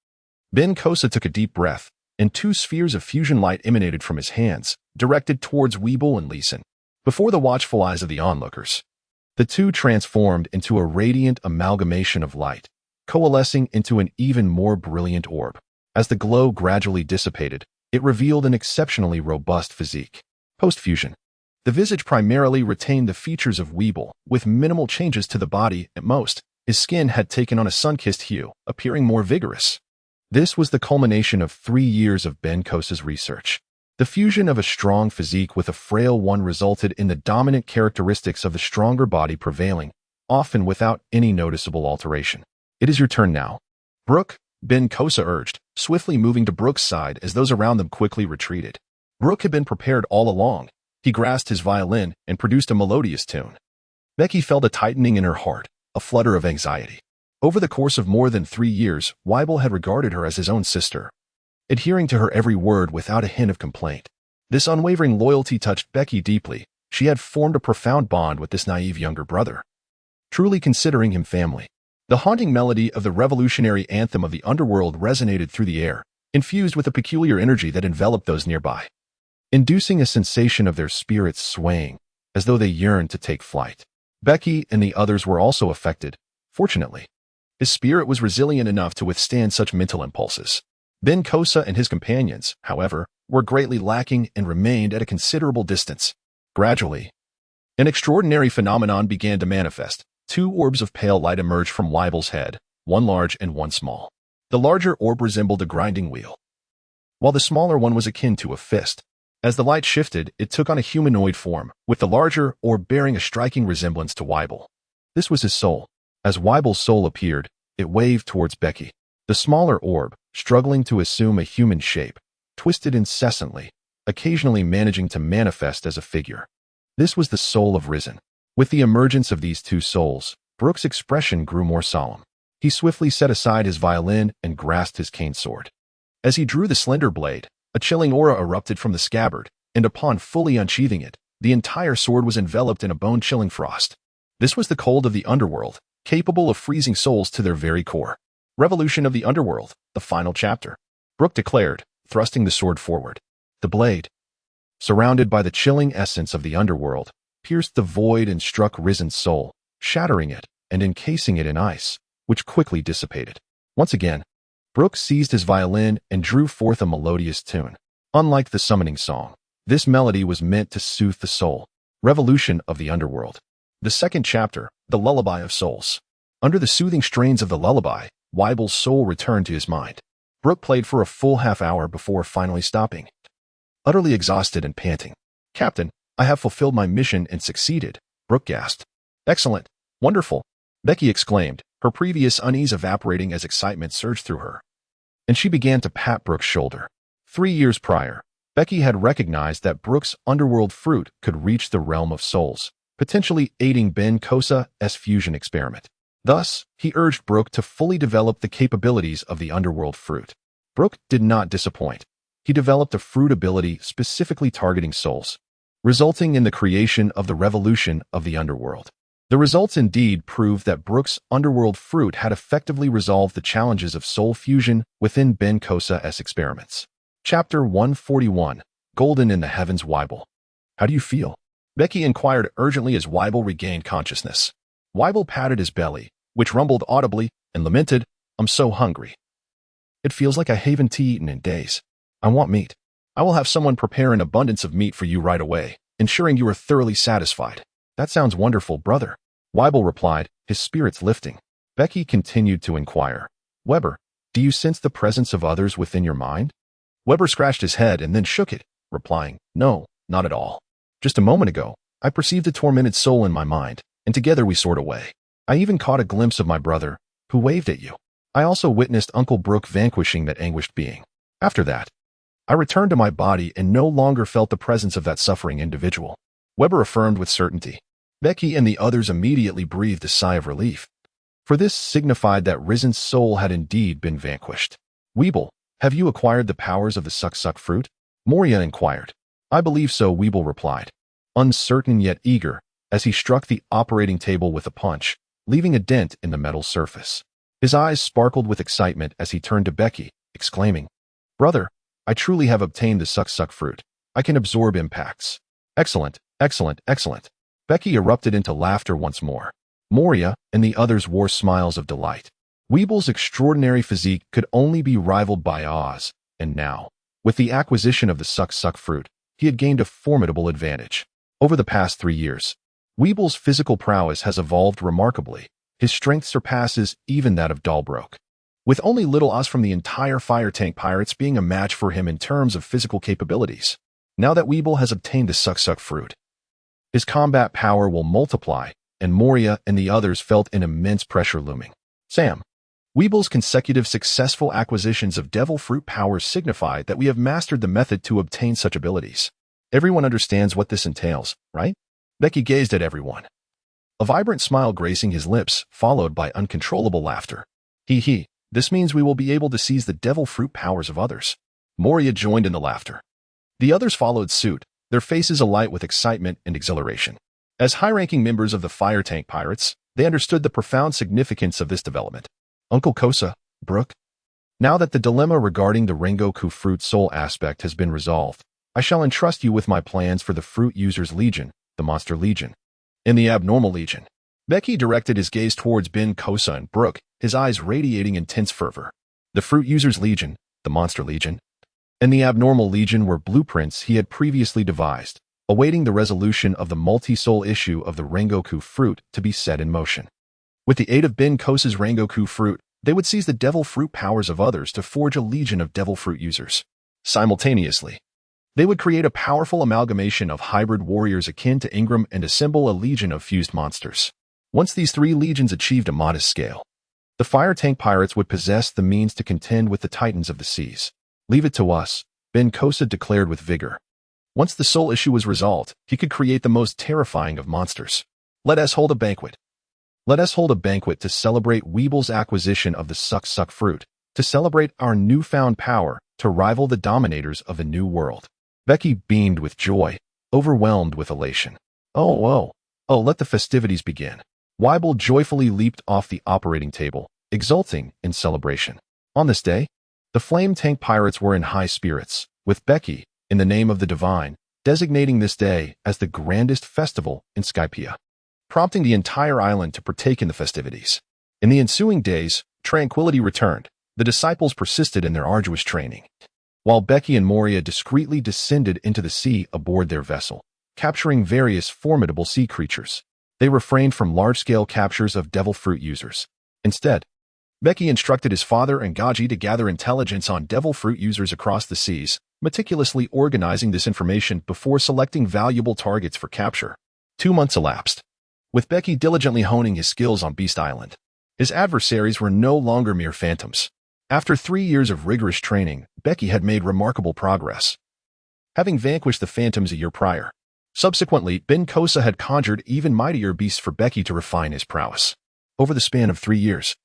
Ben Kosa took a deep breath, and 2 spheres of fusion light emanated from his hands, directed towards Weeble and Leeson. Before the watchful eyes of the onlookers, the two transformed into a radiant amalgamation of light, coalescing into an even more brilliant orb. As the glow gradually dissipated, it revealed an exceptionally robust physique. Post-fusion, the visage primarily retained the features of Weeble, with minimal changes to the body at most. His skin had taken on a sun-kissed hue, appearing more vigorous. This was the culmination of 3 years of Ben Kosa's research. The fusion of a strong physique with a frail one resulted in the dominant characteristics of the stronger body prevailing, often without any noticeable alteration. It is your turn now. Brooke, Ben Kosa urged, swiftly moving to Brooke's side as those around them quickly retreated. Brooke had been prepared all along. He grasped his violin and produced a melodious tune. Becky felt a tightening in her heart, a flutter of anxiety. Over the course of more than 3 years, Weeble had regarded her as his own sister, adhering to her every word without a hint of complaint. This unwavering loyalty touched Becky deeply. She had formed a profound bond with this naive younger brother, truly considering him family. The haunting melody of the revolutionary anthem of the underworld resonated through the air, infused with a peculiar energy that enveloped those nearby, inducing a sensation of their spirits swaying, as though they yearned to take flight. Becky and the others were also affected. Fortunately, his spirit was resilient enough to withstand such mental impulses. Ben Kosa and his companions, however, were greatly lacking and remained at a considerable distance. Gradually, an extraordinary phenomenon began to manifest. 2 orbs of pale light emerged from Weeble's head, one large and one small. The larger orb resembled a grinding wheel, while the smaller one was akin to a fist. As the light shifted, it took on a humanoid form, with the larger orb bearing a striking resemblance to Weeble. This was his soul. As Weeble's soul appeared, it waved towards Becky. The smaller orb, struggling to assume a human shape, twisted incessantly, occasionally managing to manifest as a figure. This was the soul of Risen. With the emergence of these 2 souls, Brooke's expression grew more solemn. He swiftly set aside his violin and grasped his cane sword. As he drew the slender blade, a chilling aura erupted from the scabbard, and upon fully unsheathing it, the entire sword was enveloped in a bone-chilling frost. This was the cold of the underworld, capable of freezing souls to their very core. Revolution of the Underworld, the final chapter, Brooke declared, thrusting the sword forward. The blade, surrounded by the chilling essence of the underworld, pierced the void and struck Risen's soul, shattering it and encasing it in ice, which quickly dissipated. Once again, Brooke seized his violin and drew forth a melodious tune. Unlike the summoning song, this melody was meant to soothe the soul. Revolution of the Underworld. The second chapter, The Lullaby of Souls. Under the soothing strains of the lullaby, Weibel's soul returned to his mind. Brooke played for a full half-hour before finally stopping. Utterly exhausted and panting. "Captain, I have fulfilled my mission and succeeded," Brooke gasped. "Excellent. Wonderful," Becky exclaimed, her previous unease evaporating as excitement surged through her. And she began to pat Brooke's shoulder. 3 years prior, Becky had recognized that Brooke's underworld fruit could reach the realm of souls, potentially aiding Ben Kosa's fusion experiment. Thus, he urged Brooke to fully develop the capabilities of the underworld fruit. Brooke did not disappoint. He developed a fruit ability specifically targeting souls, resulting in the creation of the revolution of the underworld. The results indeed proved that Brooke's underworld fruit had effectively resolved the challenges of soul fusion within Ben Kosa's experiments. Chapter 141, Golden in the Heavens. Weibel. "How do you feel?" Becky inquired urgently as Weibel regained consciousness. Weibel patted his belly, which rumbled audibly, and lamented, "I'm so hungry. It feels like I haven't eaten in days. I want meat. I will have someone prepare an abundance of meat for you right away, ensuring you are thoroughly satisfied." "That sounds wonderful, brother," Weibel replied, his spirits lifting. Becky continued to inquire, "Weber, do you sense the presence of others within your mind?" Weber scratched his head and then shook it, replying, "No, not at all. Just a moment ago, I perceived a tormented soul in my mind, and together we soared away. I even caught a glimpse of my brother, who waved at you. I also witnessed Uncle Brooke vanquishing that anguished being. After that, I returned to my body and no longer felt the presence of that suffering individual," Weber affirmed with certainty. Becky and the others immediately breathed a sigh of relief, for this signified that Risen's soul had indeed been vanquished. "Weibel, have you acquired the powers of the suck fruit?" Moria inquired. "I believe so," Weibel replied, uncertain yet eager, as he struck the operating table with a punch, leaving a dent in the metal surface. His eyes sparkled with excitement as he turned to Becky, exclaiming, "Brother, I truly have obtained the suck fruit. I can absorb impacts." "Excellent, excellent, excellent." Becky erupted into laughter once more. Moria and the others wore smiles of delight. Weibel's extraordinary physique could only be rivaled by Oz, and now, with the acquisition of the suck fruit, he had gained a formidable advantage. Over the past 3 years, Weibel's physical prowess has evolved remarkably. His strength surpasses even that of Dalbrook, with only little Oz from the entire fire tank pirates being a match for him in terms of physical capabilities. Now that Weibel has obtained the suck fruit, his combat power will multiply, and Moria and the others felt an immense pressure looming. "Sam, Weibel's consecutive successful acquisitions of devil fruit powers signify that we have mastered the method to obtain such abilities. Everyone understands what this entails, right?" Becky gazed at everyone, a vibrant smile gracing his lips, followed by uncontrollable laughter. "He, this means we will be able to seize the devil fruit powers of others." Moria joined in the laughter. The others followed suit, their faces alight with excitement and exhilaration. As high-ranking members of the fire tank pirates, they understood the profound significance of this development. "Uncle Kosa, Brooke, now that the dilemma regarding the Rengoku fruit soul aspect has been resolved, I shall entrust you with my plans for the Fruit Users Legion, the Monster Legion, and the Abnormal Legion." Becky directed his gaze towards Ben Kosa and Brooke, his eyes radiating intense fervor. The Fruit Users Legion, the Monster Legion, and the Abnormal Legion were blueprints he had previously devised, awaiting the resolution of the multi-soul issue of the Rengoku fruit to be set in motion. With the aid of Ben Kosa's Rengoku fruit, they would seize the devil fruit powers of others to forge a legion of devil fruit users. Simultaneously, they would create a powerful amalgamation of hybrid warriors akin to Ingram and assemble a legion of fused monsters. Once these 3 legions achieved a modest scale, the fire tank pirates would possess the means to contend with the titans of the seas. "Leave it to us," Ben Kosa declared with vigor. Once the soul issue was resolved, he could create the most terrifying of monsters. Let us hold a banquet. Let us hold a banquet to celebrate Weibel's acquisition of the suck fruit, to celebrate our newfound power to rival the dominators of the new world." Becky beamed with joy, overwhelmed with elation. Oh, let the festivities begin." Weibel joyfully leaped off the operating table, exulting in celebration. On this day, the flame tank pirates were in high spirits, with Becky, in the name of the divine, designating this day as the grandest festival in Skypiea, prompting the entire island to partake in the festivities. In the ensuing days, tranquility returned. The disciples persisted in their arduous training, while Becky and Moria discreetly descended into the sea aboard their vessel, capturing various formidable sea creatures. They refrained from large-scale captures of devil fruit users, Instead, Bege instructed his father and Gaji to gather intelligence on devil fruit users across the seas, meticulously organizing this information before selecting valuable targets for capture. 2 months elapsed, with Bege diligently honing his skills on Beast Island. His adversaries were no longer mere phantoms. After 3 years of rigorous training, Bege had made remarkable progress, having vanquished the phantoms a year prior. Subsequently, Ben Kosa had conjured even mightier beasts for Bege to refine his prowess. Over the span of 3 years,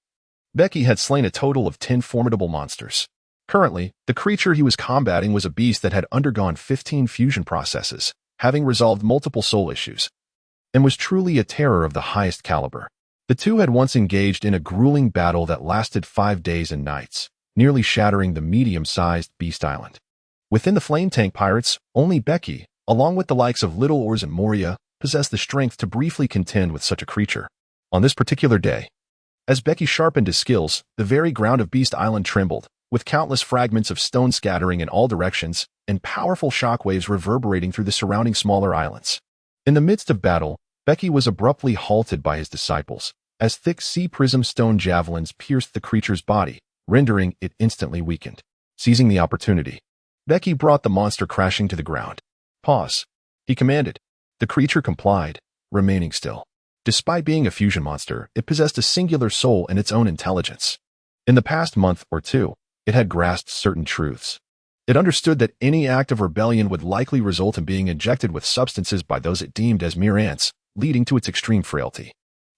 Bege had slain a total of 10 formidable monsters. Currently, the creature he was combating was a beast that had undergone 15 fusion processes, having resolved multiple soul issues, and was truly a terror of the highest caliber. The two had once engaged in a grueling battle that lasted 5 days and nights, nearly shattering the medium-sized Beast Island. Within the Flame Tank Pirates, only Bege, along with the likes of Little Oars and Moria, possessed the strength to briefly contend with such a creature. On this particular day, as Bege sharpened his skills, the very ground of Beast Island trembled, with countless fragments of stone scattering in all directions and powerful shockwaves reverberating through the surrounding smaller islands. In the midst of battle, Bege was abruptly halted by his disciples, as thick sea prism stone javelins pierced the creature's body, rendering it instantly weakened. Seizing the opportunity, Bege brought the monster crashing to the ground. "Pause," he commanded. The creature complied, remaining still. Despite being a fusion monster, it possessed a singular soul and its own intelligence. In the past month or two, it had grasped certain truths. It understood that any act of rebellion would likely result in being injected with substances by those it deemed as mere ants, leading to its extreme frailty.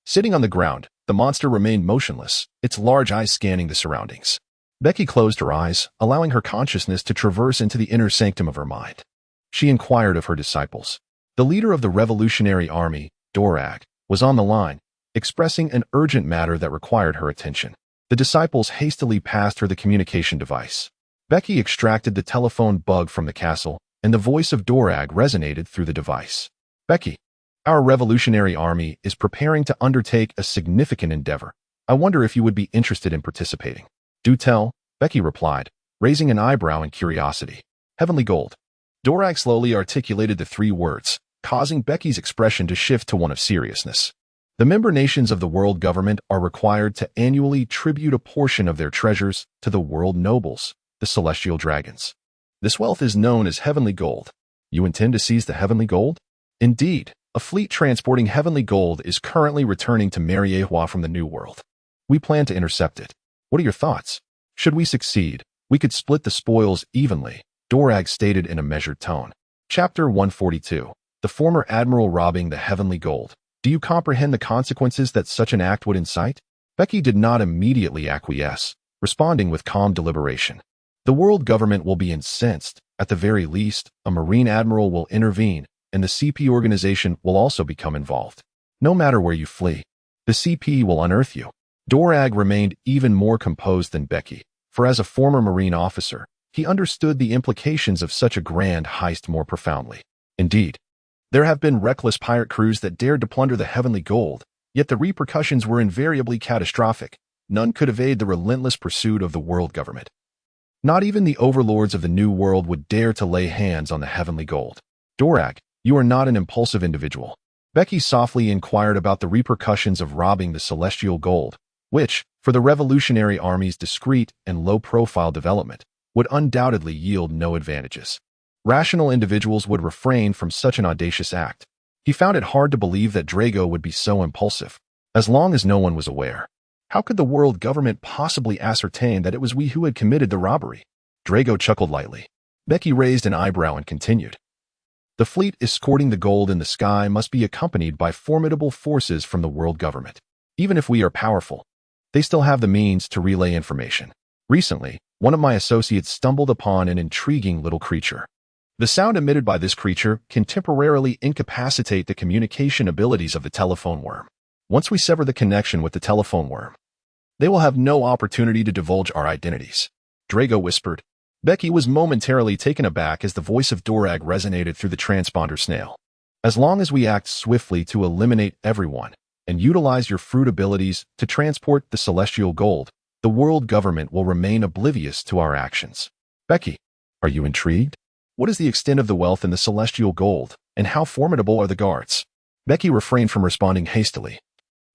Sitting on the ground, the monster remained motionless, its large eyes scanning the surroundings. Bege closed her eyes, allowing her consciousness to traverse into the inner sanctum of her mind. She inquired of her disciples. The leader of the Revolutionary Army, Dorag, was on the line, expressing an urgent matter that required her attention. The disciples hastily passed her the communication device. Bege extracted the telephone bug from the castle, and the voice of Dorag resonated through the device. "Bege, our Revolutionary Army is preparing to undertake a significant endeavor. I wonder if you would be interested in participating." "Do tell," Bege replied, raising an eyebrow in curiosity. "Heavenly Gold." Dorag slowly articulated the 3 words, causing Bege's expression to shift to one of seriousness. "The member nations of the world government are required to annually tribute a portion of their treasures to the world nobles, the celestial dragons. This wealth is known as heavenly gold. You intend to seize the heavenly gold?" "Indeed, a fleet transporting heavenly gold is currently returning to Mariehua from the New World. We plan to intercept it. What are your thoughts? Should we succeed, we could split the spoils evenly," Dorag stated in a measured tone. Chapter 142. The former admiral robbing the heavenly gold. Do you comprehend the consequences that such an act would incite? Bege did not immediately acquiesce, responding with calm deliberation. The world government will be incensed. At the very least, a marine admiral will intervene, and the CP organization will also become involved. No matter where you flee, the CP will unearth you. Dorag remained even more composed than Bege, for as a former marine officer, he understood the implications of such a grand heist more profoundly. Indeed, there have been reckless pirate crews that dared to plunder the heavenly gold, yet the repercussions were invariably catastrophic. None could evade the relentless pursuit of the world government. Not even the overlords of the New World would dare to lay hands on the heavenly gold. "Dorag, you are not an impulsive individual." Bege softly inquired about the repercussions of robbing the celestial gold, which, for the Revolutionary Army's discreet and low-profile development, would undoubtedly yield no advantages. Rational individuals would refrain from such an audacious act. He found it hard to believe that Drago would be so impulsive. As long as no one was aware, how could the world government possibly ascertain that it was we who had committed the robbery? Drago chuckled lightly. Bege raised an eyebrow and continued. "The fleet escorting the gold in the sky must be accompanied by formidable forces from the world government. Even if we are powerful, they still have the means to relay information. Recently, one of my associates stumbled upon an intriguing little creature. The sound emitted by this creature can temporarily incapacitate the communication abilities of the telephone worm. Once we sever the connection with the telephone worm, they will have no opportunity to divulge our identities." Drago whispered. Bege was momentarily taken aback as the voice of Dorag resonated through the transponder snail. "As long as we act swiftly to eliminate everyone and utilize your fruit abilities to transport the celestial gold, the world government will remain oblivious to our actions." "Bege, are you intrigued? What is the extent of the wealth in the celestial gold, and how formidable are the guards?" Bege refrained from responding hastily,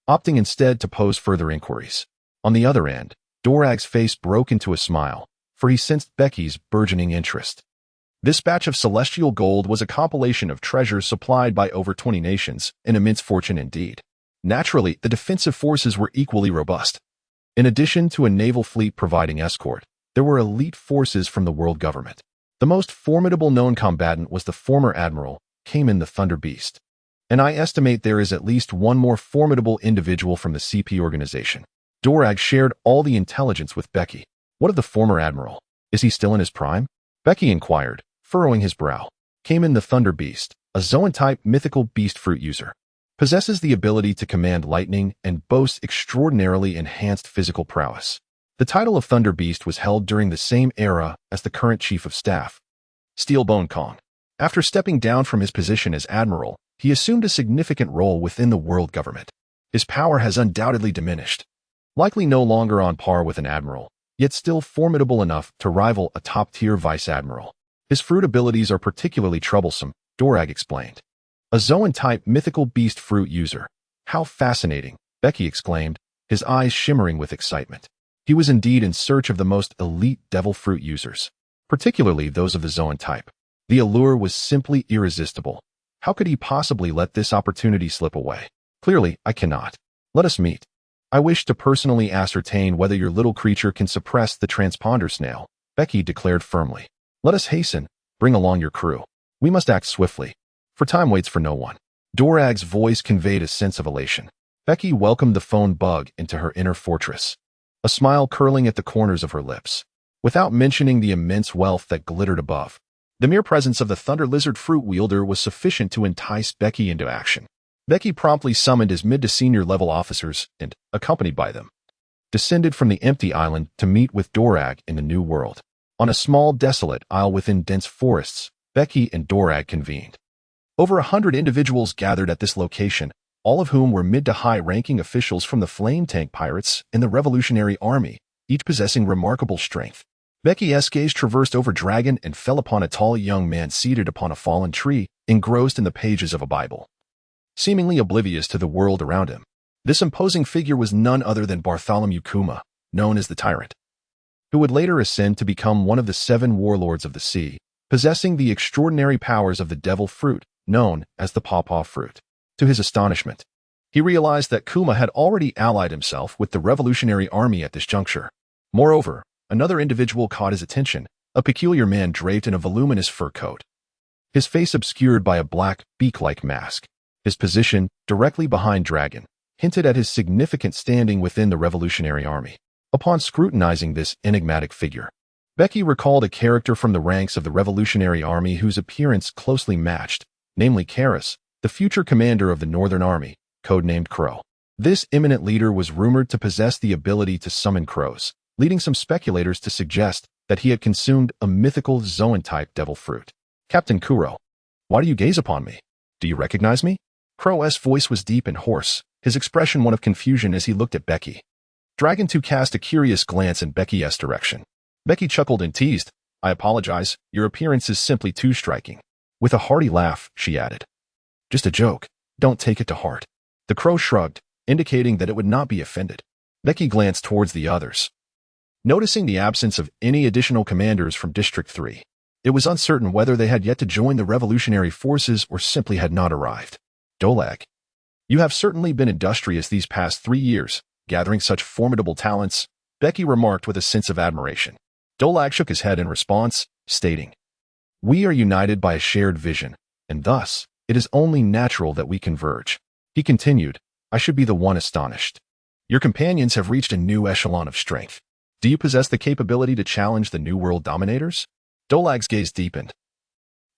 opting instead to pose further inquiries. On the other end, Dorag's face broke into a smile, for he sensed Becky's burgeoning interest. This batch of celestial gold was a compilation of treasures supplied by over 20 nations, an immense fortune indeed. Naturally, the defensive forces were equally robust. In addition to a naval fleet providing escort, there were elite forces from the world government. The most formidable known combatant was the former admiral, Capone the Thunder Beast. And I estimate there is at least one more formidable individual from the CP organization. Dorag shared all the intelligence with Becky. What of the former admiral? Is he still in his prime? Becky inquired, furrowing his brow. Capone the Thunder Beast, a Zoan-type mythical beast fruit user, possesses the ability to command lightning and boasts extraordinarily enhanced physical prowess. The title of Thunder Beast was held during the same era as the current chief of staff, Steelbone Kong. After stepping down from his position as admiral, he assumed a significant role within the world government. His power has undoubtedly diminished, likely no longer on par with an admiral, yet still formidable enough to rival a top-tier vice-admiral. His fruit abilities are particularly troublesome, Dorag explained. A Zoan-type mythical beast fruit user. How fascinating, Becky exclaimed, his eyes shimmering with excitement. He was indeed in search of the most elite devil fruit users, particularly those of the Zoan type. The allure was simply irresistible. How could he possibly let this opportunity slip away? Clearly, I cannot. Let us meet. I wish to personally ascertain whether your little creature can suppress the transponder snail, Becky declared firmly. Let us hasten. Bring along your crew. We must act swiftly, for time waits for no one. Dorag's voice conveyed a sense of elation. Becky welcomed the phone bug into her inner fortress, a smile curling at the corners of her lips. Without mentioning the immense wealth that glittered above, the mere presence of the Thunder Lizard fruit wielder was sufficient to entice Becky into action. Becky promptly summoned his mid to senior level officers and, accompanied by them, descended from the empty island to meet with Dorag in the New World. On a small, desolate isle within dense forests, Becky and Dorag convened. Over 100 individuals gathered at this location, all of whom were mid to high-ranking officials from the Flame Tank Pirates and the Revolutionary Army, each possessing remarkable strength. Becky's gaze traversed over Dragon and fell upon a tall young man seated upon a fallen tree, engrossed in the pages of a Bible, seemingly oblivious to the world around him. This imposing figure was none other than Bartholomew Kuma, known as the Tyrant, who would later ascend to become one of the 7 warlords of the sea, possessing the extraordinary powers of the devil fruit, known as the Pawpaw Fruit. To his astonishment, he realized that Kuma had already allied himself with the Revolutionary Army at this juncture. Moreover, another individual caught his attention, a peculiar man draped in a voluminous fur coat, his face obscured by a black, beak-like mask. His position, directly behind Dragon, hinted at his significant standing within the Revolutionary Army. Upon scrutinizing this enigmatic figure, Becky recalled a character from the ranks of the Revolutionary Army whose appearance closely matched, namely Karis, the future commander of the Northern Army, codenamed Crow. This eminent leader was rumored to possess the ability to summon crows, leading some speculators to suggest that he had consumed a mythical Zoan-type devil fruit. Captain Kuro, why do you gaze upon me? Do you recognize me? Crow's voice was deep and hoarse, his expression one of confusion as he looked at Becky. Dragon 2 cast a curious glance in Becky's direction. Becky chuckled and teased, I apologize, your appearance is simply too striking. With a hearty laugh, she added, just a joke, don't take it to heart. The crow shrugged, indicating that it would not be offended. Becky glanced towards the others, noticing the absence of any additional commanders from District 3. It was uncertain whether they had yet to join the revolutionary forces or simply had not arrived. Dorag, you have certainly been industrious these past 3 years, gathering such formidable talents, Becky remarked with a sense of admiration. Dorag shook his head in response, stating, we are united by a shared vision, and thus, it is only natural that we converge. He continued, I should be the one astonished. Your companions have reached a new echelon of strength. Do you possess the capability to challenge the New World dominators? Dorag's gaze deepened,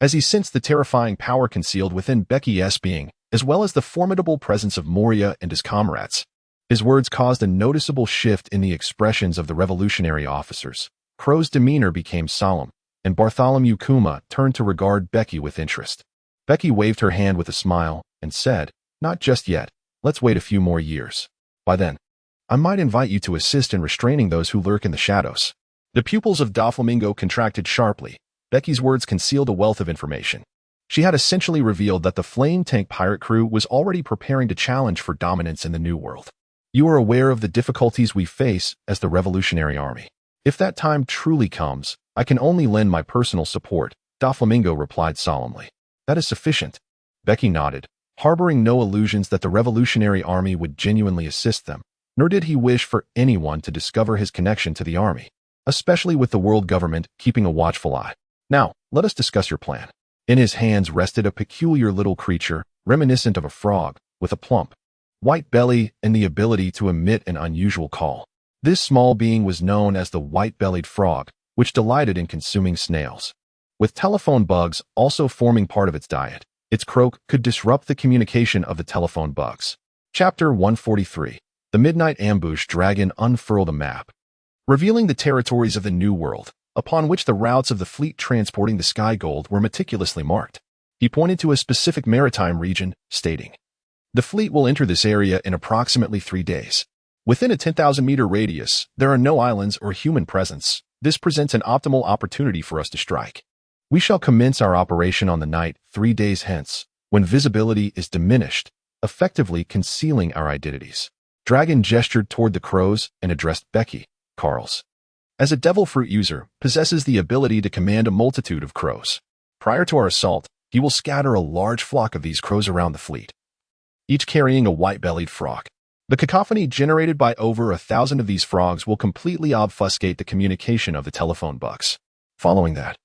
as he sensed the terrifying power concealed within Becky's being, as well as the formidable presence of Moria and his comrades. His words caused a noticeable shift in the expressions of the revolutionary officers. Crow's demeanor became solemn, and Bartholomew Kuma turned to regard Becky with interest. Becky waved her hand with a smile and said, not just yet, let's wait a few more years. By then, I might invite you to assist in restraining those who lurk in the shadows. The pupils of Doflamingo contracted sharply. Becky's words concealed a wealth of information. She had essentially revealed that the Flame Tank pirate crew was already preparing to challenge for dominance in the New World. You are aware of the difficulties we face as the Revolutionary Army. If that time truly comes, I can only lend my personal support, Doflamingo replied solemnly. That is sufficient. Becky nodded, harboring no illusions that the Revolutionary Army would genuinely assist them, nor did he wish for anyone to discover his connection to the army, especially with the world government keeping a watchful eye. Now, let us discuss your plan. In his hands rested a peculiar little creature, reminiscent of a frog, with a plump, white belly and the ability to emit an unusual call. This small being was known as the white-bellied frog, which delighted in consuming snails. With telephone bugs also forming part of its diet, its croak could disrupt the communication of the telephone bugs. Chapter 143. The Midnight Ambush Dragon unfurled a map, revealing the territories of the New World, upon which the routes of the fleet transporting the Sky Gold were meticulously marked. He pointed to a specific maritime region, stating, "The fleet will enter this area in approximately 3 days. Within a 10,000-meter radius, there are no islands or human presence. This presents an optimal opportunity for us to strike. We shall commence our operation on the night 3 days hence, when visibility is diminished, effectively concealing our identities." Dragon gestured toward the crows and addressed Becky, Carls. As a devil fruit user, possesses the ability to command a multitude of crows. Prior to our assault, he will scatter a large flock of these crows around the fleet, each carrying a white-bellied frog. The cacophony generated by over 1,000 of these frogs will completely obfuscate the communication of the telephone bugs. Following that,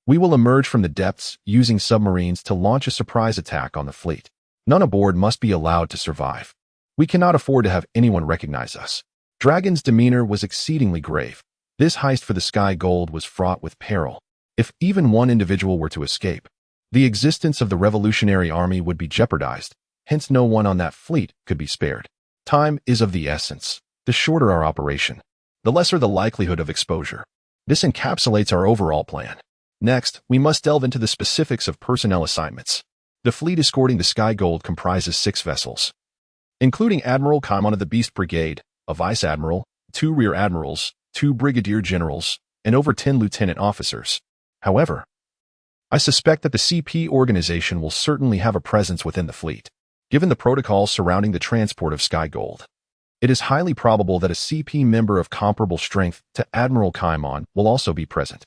we will emerge from the depths using submarines to launch a surprise attack on the fleet. None aboard must be allowed to survive. We cannot afford to have anyone recognize us. Dragon's demeanor was exceedingly grave. This heist for the Sky Gold was fraught with peril. If even one individual were to escape, the existence of the Revolutionary Army would be jeopardized, hence no one on that fleet could be spared. Time is of the essence. The shorter our operation, the lesser the likelihood of exposure. This encapsulates our overall plan. Next, we must delve into the specifics of personnel assignments. The fleet escorting the Sky Gold comprises 6 vessels, including Admiral Caimon of the Beast Brigade, a Vice Admiral, 2 Rear Admirals, 2 Brigadier Generals, and over 10 Lieutenant Officers. However, I suspect that the CP organization will certainly have a presence within the fleet. Given the protocols surrounding the transport of Sky Gold, it is highly probable that a CP member of comparable strength to Admiral Caimon will also be present.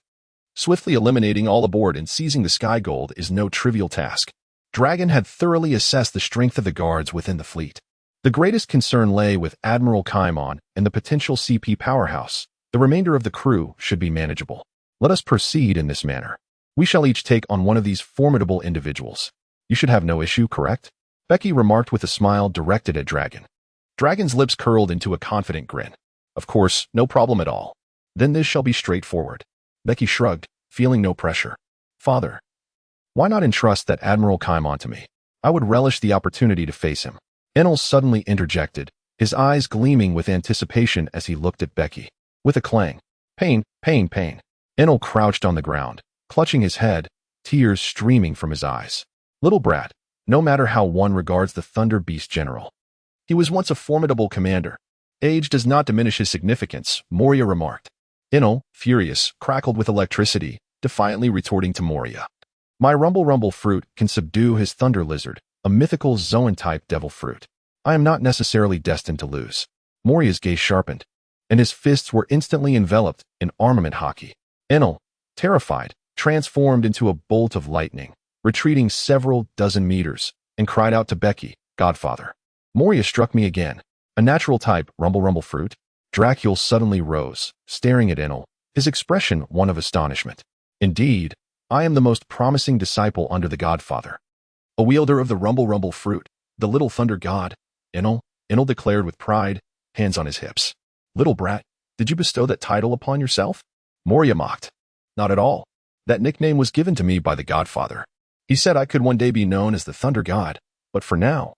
Swiftly eliminating all aboard and seizing the Sky Gold is no trivial task. Dragon had thoroughly assessed the strength of the guards within the fleet. The greatest concern lay with Admiral Caimon and the potential CP powerhouse. The remainder of the crew should be manageable. Let us proceed in this manner. We shall each take on one of these formidable individuals. You should have no issue, correct? Becky remarked with a smile directed at Dragon. Dragon's lips curled into a confident grin. Of course, no problem at all. Then this shall be straightforward. Becky shrugged, feeling no pressure. Father, why not entrust that Admiral Caimon to me? I would relish the opportunity to face him. Enel suddenly interjected, his eyes gleaming with anticipation as he looked at Becky. With a clang, pain, pain, pain. Enel crouched on the ground, clutching his head, tears streaming from his eyes. Little brat, no matter how one regards the Thunder Beast General, he was once a formidable commander. Age does not diminish his significance, Moria remarked. Enel, furious, crackled with electricity, defiantly retorting to Moria. My rumble fruit can subdue his thunder lizard, a mythical Zoan-type devil fruit. I am not necessarily destined to lose. Moria's gaze sharpened, and his fists were instantly enveloped in armament hockey. Enel, terrified, transformed into a bolt of lightning, retreating several dozen meters, and cried out to Becky, Godfather. Moria struck me again. A natural type, rumble fruit? Dracul suddenly rose, staring at Enel, his expression one of astonishment. Indeed, I am the most promising disciple under the Godfather. A wielder of the rumble fruit, the little thunder god, Enel declared with pride, hands on his hips. Little brat, did you bestow that title upon yourself? Moria mocked. Not at all. That nickname was given to me by the Godfather. He said I could one day be known as the Thunder God, but for now,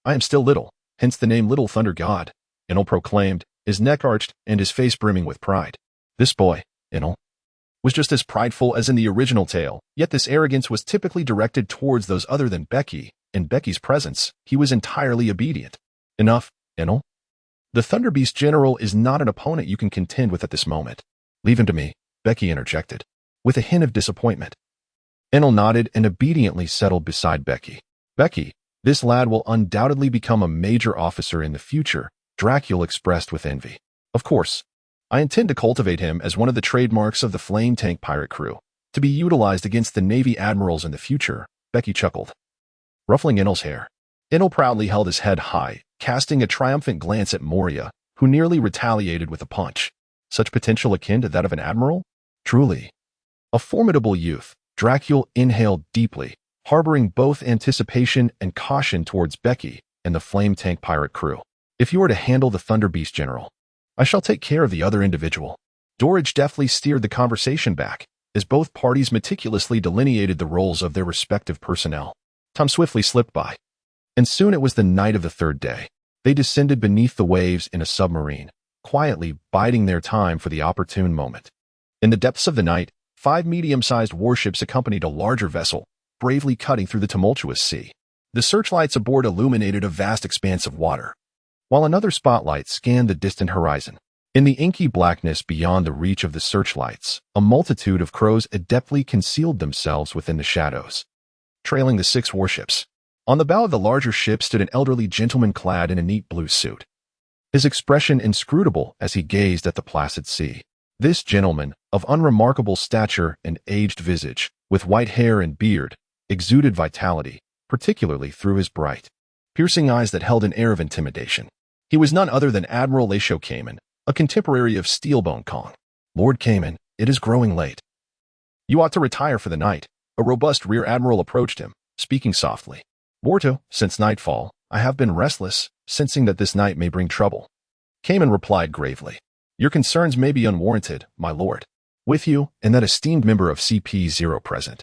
I am still little, hence the name Little Thunder God, Enel proclaimed, his neck arched and his face brimming with pride. This boy, Enel, was just as prideful as in the original tale, yet this arrogance was typically directed towards those other than Becky. In Becky's presence, he was entirely obedient. Enough, Enel. The Thunder Beast General is not an opponent you can contend with at this moment. Leave him to me, Becky interjected, with a hint of disappointment. Enel nodded and obediently settled beside Becky. Becky, this lad will undoubtedly become a major officer in the future, Dracula expressed with envy. Of course, I intend to cultivate him as one of the trademarks of the flame tank pirate crew, to be utilized against the Navy admirals in the future, Becky chuckled, ruffling Enel's hair. Enel proudly held his head high, casting a triumphant glance at Moria, who nearly retaliated with a punch. Such potential akin to that of an admiral? Truly. A formidable youth, Dracula inhaled deeply, harboring both anticipation and caution towards Becky and the flame tank pirate crew. If you are to handle the Thunder Beast General, I shall take care of the other individual. Dorage deftly steered the conversation back, as both parties meticulously delineated the roles of their respective personnel. Time swiftly slipped by, and soon it was the night of the third day. They descended beneath the waves in a submarine, quietly biding their time for the opportune moment. In the depths of the night, 5 medium-sized warships accompanied a larger vessel, bravely cutting through the tumultuous sea. The searchlights aboard illuminated a vast expanse of water, while another spotlight scanned the distant horizon. In the inky blackness beyond the reach of the searchlights, a multitude of crows adeptly concealed themselves within the shadows, trailing the 6 warships. On the bow of the larger ship stood an elderly gentleman clad in a neat blue suit, his expression inscrutable as he gazed at the placid sea. This gentleman, of unremarkable stature and aged visage, with white hair and beard, exuded vitality, particularly through his bright, piercing eyes that held an air of intimidation. He was none other than Admiral Laisho Cayman, a contemporary of Steelbone Kong. Lord Cayman, it is growing late. You ought to retire for the night. A robust rear admiral approached him, speaking softly. Borto, since nightfall, I have been restless, sensing that this night may bring trouble. Cayman replied gravely. Your concerns may be unwarranted, my lord. With you, and that esteemed member of CP0 present.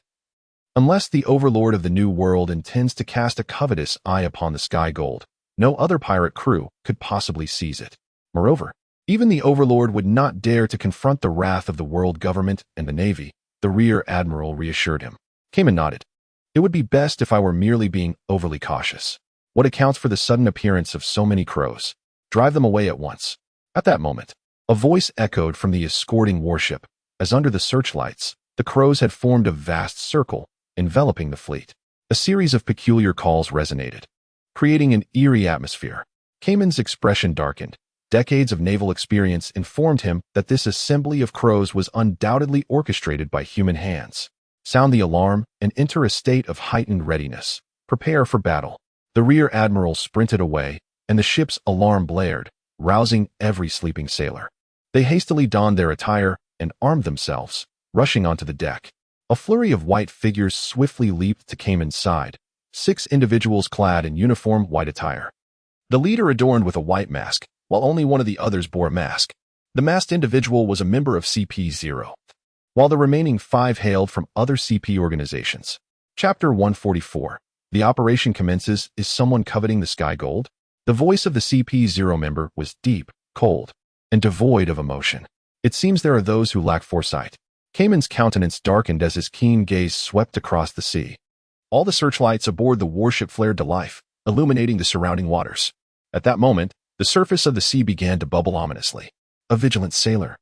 Unless the overlord of the New World intends to cast a covetous eye upon the Sky Gold, no other pirate crew could possibly seize it. Moreover, even the overlord would not dare to confront the wrath of the world government and the Navy, the rear admiral reassured him. Cayman nodded. It would be best if I were merely being overly cautious. What accounts for the sudden appearance of so many crows? Drive them away at once. At that moment, a voice echoed from the escorting warship, as under the searchlights, the crows had formed a vast circle, enveloping the fleet. A series of peculiar calls resonated, creating an eerie atmosphere. Cayman's expression darkened. Decades of naval experience informed him that this assembly of crows was undoubtedly orchestrated by human hands. Sound the alarm and enter a state of heightened readiness. Prepare for battle. The rear admiral sprinted away, and the ship's alarm blared, rousing every sleeping sailor. They hastily donned their attire and armed themselves, rushing onto the deck. A flurry of white figures swiftly leaped to Cayman's side, 6 individuals clad in uniform white attire. The leader adorned with a white mask, while only one of the others bore a mask. The masked individual was a member of CP0, while the remaining 5 hailed from other CP organizations. Chapter 144. The operation commences. Is someone coveting the Sky Gold? The voice of the CP0 member was deep, cold, and devoid of emotion. It seems there are those who lack foresight. Cayman's countenance darkened as his keen gaze swept across the sea. All the searchlights aboard the warship flared to life, illuminating the surrounding waters. At that moment, the surface of the sea began to bubble ominously. A vigilant sailor,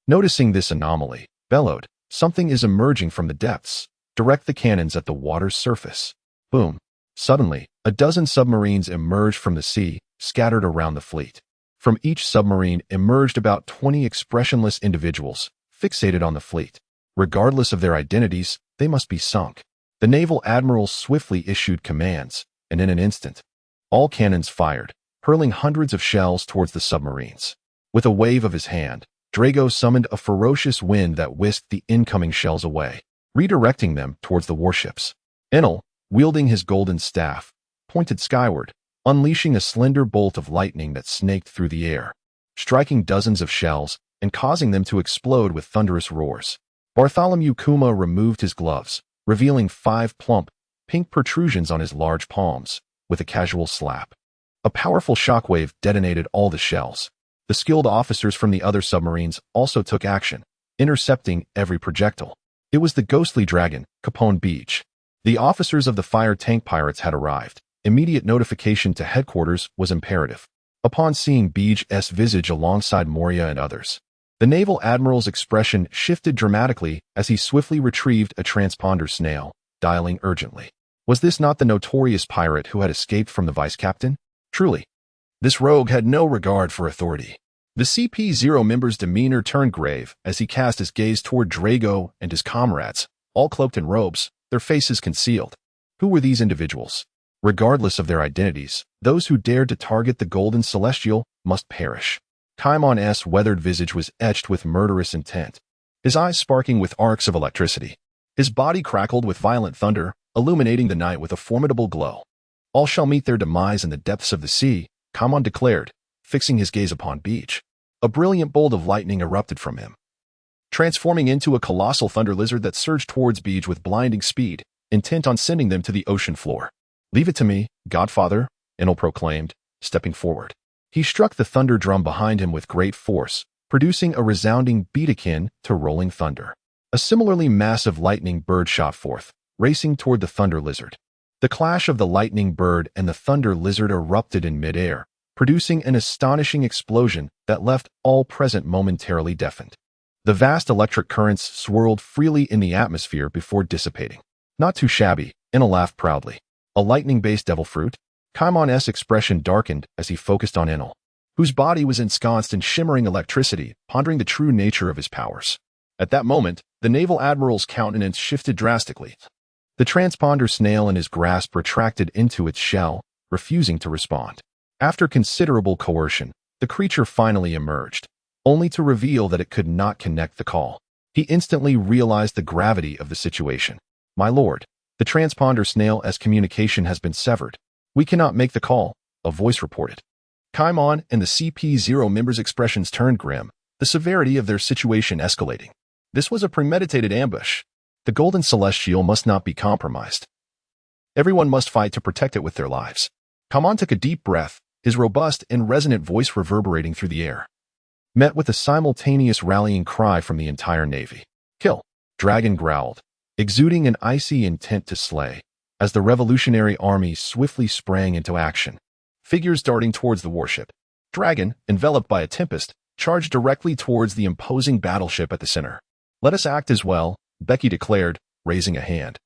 noticing this anomaly, bellowed, "Something is emerging from the depths. Direct the cannons at the water's surface." Boom. Suddenly, a dozen submarines emerged from the sea, scattered around the fleet. From each submarine emerged about 20 expressionless individuals, fixated on the fleet. Regardless of their identities, they must be sunk. The naval admiral swiftly issued commands, and in an instant, all cannons fired, hurling hundreds of shells towards the submarines. With a wave of his hand, Drago summoned a ferocious wind that whisked the incoming shells away, redirecting them towards the warships. Enel, wielding his golden staff, pointed skyward, unleashing a slender bolt of lightning that snaked through the air, striking dozens of shells and causing them to explode with thunderous roars. Bartholomew Kuma removed his gloves, revealing 5 plump, pink protrusions on his large palms, with a casual slap. A powerful shockwave detonated all the shells. The skilled officers from the other submarines also took action, intercepting every projectile. It was the ghostly dragon, Capone Bege. The officers of the fire tank pirates had arrived. Immediate notification to headquarters was imperative. Upon seeing Bege's visage alongside Moria and others, the naval admiral's expression shifted dramatically as he swiftly retrieved a transponder snail, dialing urgently. Was this not the notorious pirate who had escaped from the vice captain? Truly, This rogue had no regard for authority. The CP0 member's demeanor turned grave as he cast his gaze toward Drago and his comrades, all cloaked in robes, their faces concealed. Who were these individuals? Regardless of their identities, those who dared to target the Golden Celestial must perish. Capone's weathered visage was etched with murderous intent, his eyes sparking with arcs of electricity. His body crackled with violent thunder, illuminating the night with a formidable glow. All shall meet their demise in the depths of the sea, Capone declared, fixing his gaze upon Bege. A brilliant bolt of lightning erupted from him, transforming into a colossal thunder lizard that surged towards Bege with blinding speed, intent on sending them to the ocean floor. "Leave it to me, Godfather," Enel proclaimed, stepping forward. He struck the thunder drum behind him with great force, producing a resounding beat akin to rolling thunder. A similarly massive lightning bird shot forth, racing toward the thunder lizard. The clash of the lightning bird and the thunder lizard erupted in midair, producing an astonishing explosion that left all present momentarily deafened. The vast electric currents swirled freely in the atmosphere before dissipating. "Not too shabby," Enel laughed proudly. "A lightning-based devil fruit?" Capone's expression darkened as he focused on Enel, whose body was ensconced in shimmering electricity, pondering the true nature of his powers. At that moment, the naval admiral's countenance shifted drastically. The transponder snail in his grasp retracted into its shell, refusing to respond. After considerable coercion, the creature finally emerged, only to reveal that it could not connect the call. He instantly realized the gravity of the situation. "My lord, the transponder snail's communication has been severed. We cannot make the call," a voice reported. Capone and the CP0 members' expressions turned grim, the severity of their situation escalating. This was a premeditated ambush. The Golden Celestial must not be compromised. Everyone must fight to protect it with their lives. Capone took a deep breath, his robust and resonant voice reverberating through the air, met with a simultaneous rallying cry from the entire navy. "Kill!" Dragon growled, exuding an icy intent to slay, as the revolutionary army swiftly sprang into action, figures darting towards the warship. Dragon, enveloped by a tempest, charged directly towards the imposing battleship at the center. "Let us act as well," Bege declared, raising a hand,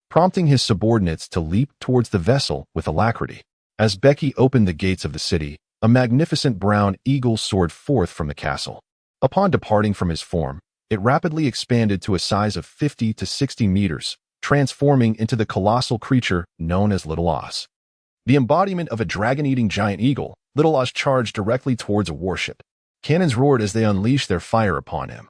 prompting his subordinates to leap towards the vessel with alacrity. As Bege opened the gates of the city, a magnificent brown eagle soared forth from the castle. Upon departing from his form, it rapidly expanded to a size of 50 to 60 meters, transforming into the colossal creature known as Little Oz. The embodiment of a dragon-eating giant eagle, Little Oz charged directly towards a warship. Cannons roared as they unleashed their fire upon him.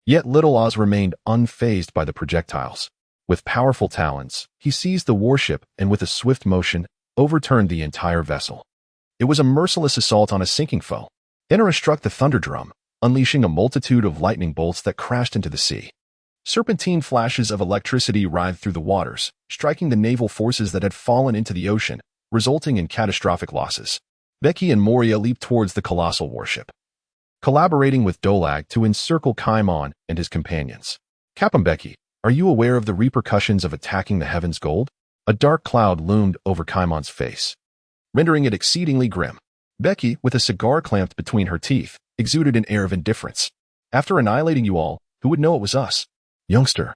Yet Little Oz remained unfazed by the projectiles. With powerful talons, he seized the warship and with a swift motion, overturned the entire vessel. It was a merciless assault on a sinking foe. Enel struck the thunder drum, unleashing a multitude of lightning bolts that crashed into the sea. Serpentine flashes of electricity writhed through the waters, striking the naval forces that had fallen into the ocean, resulting in catastrophic losses. Bege and Moria leaped towards the colossal warship, collaborating with Dolag to encircle Capone and his companions. "Caponebeque, are you aware of the repercussions of attacking the Heaven's Gold?" A dark cloud loomed over Capone's face, rendering it exceedingly grim. Bege, with a cigar clamped between her teeth, exuded an air of indifference. "After annihilating you all, who would know it was us?" "Youngster,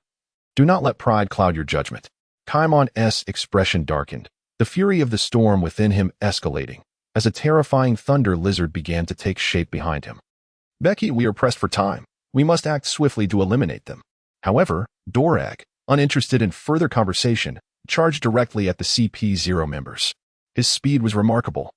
do not let pride cloud your judgment." Capone's expression darkened, the fury of the storm within him escalating, as a terrifying thunder lizard began to take shape behind him. "Bege, we are pressed for time. We must act swiftly to eliminate them." However, Dorag, uninterested in further conversation, charged directly at the CP0 members. His speed was remarkable,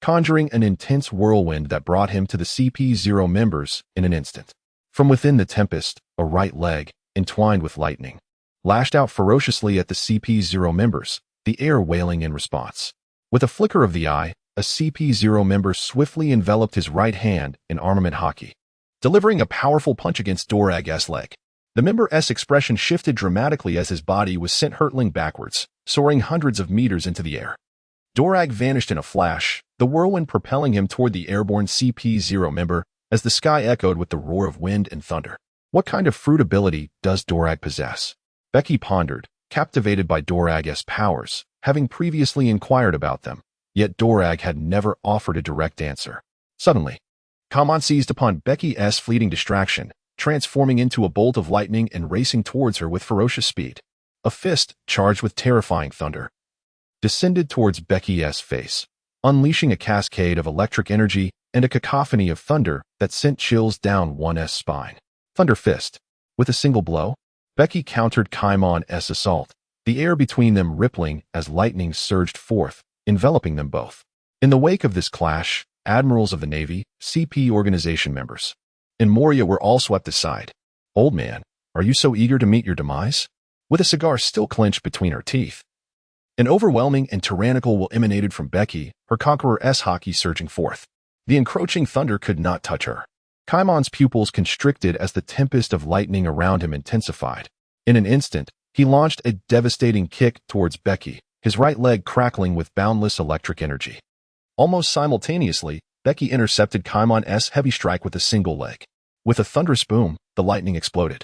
conjuring an intense whirlwind that brought him to the CP0 members in an instant. From within the tempest, a right leg, entwined with lightning, lashed out ferociously at the CP0 members, the air wailing in response. With a flicker of the eye, a CP0 member swiftly enveloped his right hand in armament hockey, delivering a powerful punch against Dorag's leg. The member's expression shifted dramatically as his body was sent hurtling backwards, soaring hundreds of meters into the air. Dorag vanished in a flash, the whirlwind propelling him toward the airborne CP0 member as the sky echoed with the roar of wind and thunder. What kind of fruit ability does Dorag possess? Bege pondered, captivated by Dorag's powers, having previously inquired about them, yet Dorag had never offered a direct answer. Suddenly, Capone seized upon Bege's fleeting distraction, transforming into a bolt of lightning and racing towards her with ferocious speed. A fist, charged with terrifying thunder, descended towards Bege's face, unleashing a cascade of electric energy and a cacophony of thunder that sent chills down one's spine. Thunder Fist. With a single blow, Becky countered Capone's assault, the air between them rippling as lightning surged forth, enveloping them both. In the wake of this clash, admirals of the Navy, CP organization members, and Moria were all swept aside. "Old man, are you so eager to meet your demise?" With a cigar still clenched between her teeth. An overwhelming and tyrannical will emanated from Becky, her conqueror's hockey surging forth. The encroaching thunder could not touch her. Capone's pupils constricted as the tempest of lightning around him intensified. In an instant, he launched a devastating kick towards Becky, his right leg crackling with boundless electric energy. Almost simultaneously, Becky intercepted Capone's heavy strike with a single leg. With a thunderous boom, the lightning exploded,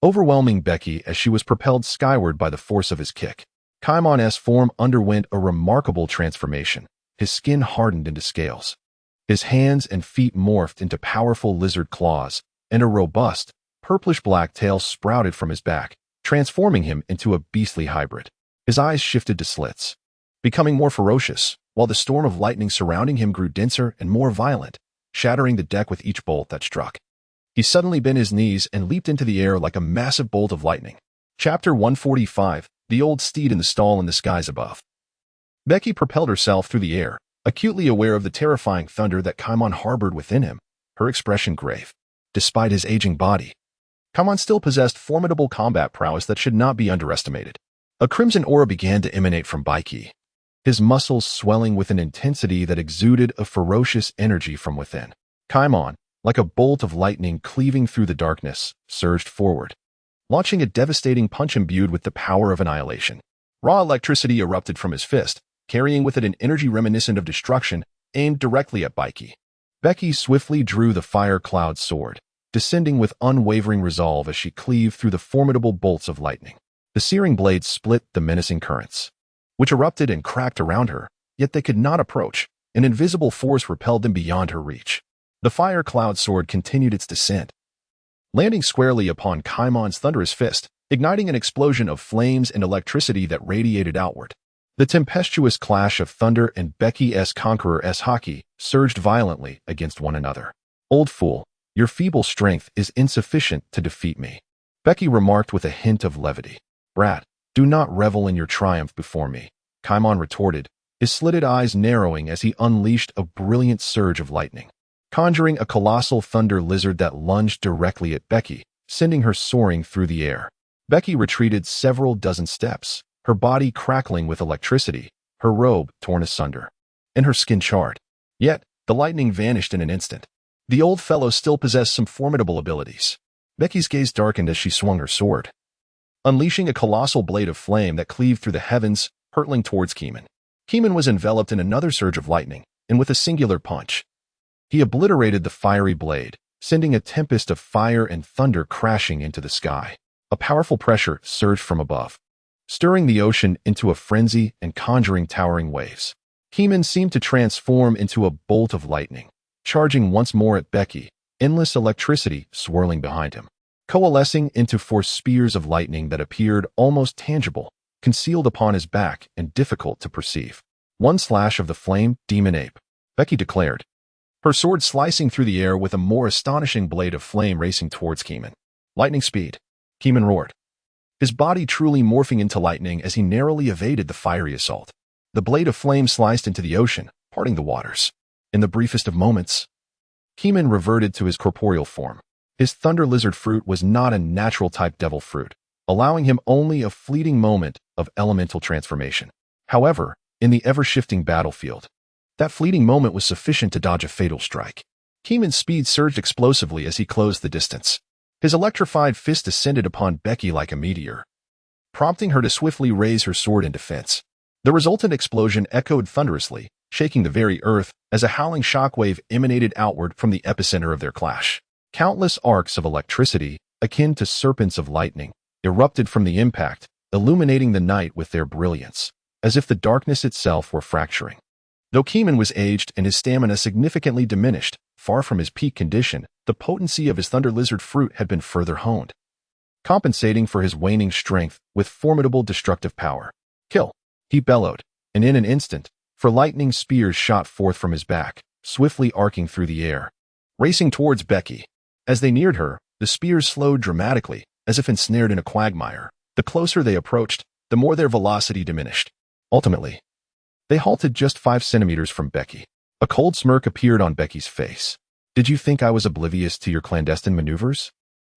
overwhelming Becky as she was propelled skyward by the force of his kick. Capone's form underwent a remarkable transformation. His skin hardened into scales. His hands and feet morphed into powerful lizard claws, and a robust, purplish-black tail sprouted from his back, transforming him into a beastly hybrid. His eyes shifted to slits, becoming more ferocious, while the storm of lightning surrounding him grew denser and more violent, shattering the deck with each bolt that struck. He suddenly bent his knees and leaped into the air like a massive bolt of lightning. Chapter 145, The Old Steed in the Stall in the Skies Above. Becky propelled herself through the air, acutely aware of the terrifying thunder that Capone harbored within him, her expression grave. Despite his aging body, Capone still possessed formidable combat prowess that should not be underestimated. A crimson aura began to emanate from Bege, his muscles swelling with an intensity that exuded a ferocious energy from within. Capone, like a bolt of lightning cleaving through the darkness, surged forward, launching a devastating punch imbued with the power of annihilation. Raw electricity erupted from his fist, carrying with it an energy reminiscent of destruction aimed directly at Bege. Becky swiftly drew the fire cloud sword, descending with unwavering resolve as she cleaved through the formidable bolts of lightning. The searing blades split the menacing currents, which erupted and cracked around her, yet they could not approach. An invisible force repelled them beyond her reach. The fire cloud sword continued its descent, landing squarely upon Capone's thunderous fist, igniting an explosion of flames and electricity that radiated outward. The tempestuous clash of thunder and Becky's conqueror's hockey surged violently against one another. "Old fool, your feeble strength is insufficient to defeat me," Becky remarked with a hint of levity. "Brat, do not revel in your triumph before me," Capone retorted, his slitted eyes narrowing as he unleashed a brilliant surge of lightning, conjuring a colossal thunder lizard that lunged directly at Becky, sending her soaring through the air. Becky retreated several dozen steps, her body crackling with electricity, her robe torn asunder, and her skin charred. Yet, the lightning vanished in an instant. The old fellow still possessed some formidable abilities. Becky's gaze darkened as she swung her sword, unleashing a colossal blade of flame that cleaved through the heavens, hurtling towards Capone. Capone was enveloped in another surge of lightning, and with a singular punch, he obliterated the fiery blade, sending a tempest of fire and thunder crashing into the sky. A powerful pressure surged from above, stirring the ocean into a frenzy and conjuring towering waves. Capone seemed to transform into a bolt of lightning, charging once more at Becky, endless electricity swirling behind him, coalescing into four spears of lightning that appeared almost tangible, concealed upon his back and difficult to perceive. "One slash of the flame, demon ape," Becky declared, her sword slicing through the air with a more astonishing blade of flame racing towards Capone. "Lightning speed," Capone roared, his body truly morphing into lightning as he narrowly evaded the fiery assault. The blade of flame sliced into the ocean, parting the waters. In the briefest of moments, Capone reverted to his corporeal form. His thunder lizard fruit was not a natural-type devil fruit, allowing him only a fleeting moment of elemental transformation. However, in the ever-shifting battlefield, that fleeting moment was sufficient to dodge a fatal strike. Capone's speed surged explosively as he closed the distance. His electrified fist descended upon Becky like a meteor, prompting her to swiftly raise her sword in defense. The resultant explosion echoed thunderously, shaking the very earth as a howling shockwave emanated outward from the epicenter of their clash. Countless arcs of electricity, akin to serpents of lightning, erupted from the impact, illuminating the night with their brilliance, as if the darkness itself were fracturing. Though Capone was aged and his stamina significantly diminished, far from his peak condition, the potency of his thunder lizard fruit had been further honed, compensating for his waning strength with formidable destructive power. "Kill," he bellowed, and in an instant, for lightning spears shot forth from his back, swiftly arcing through the air, racing towards Becky. As they neared her, the spears slowed dramatically, as if ensnared in a quagmire. The closer they approached, the more their velocity diminished. Ultimately, they halted just 5 centimeters from Becky. A cold smirk appeared on Becky's face. Did you think I was oblivious to your clandestine maneuvers?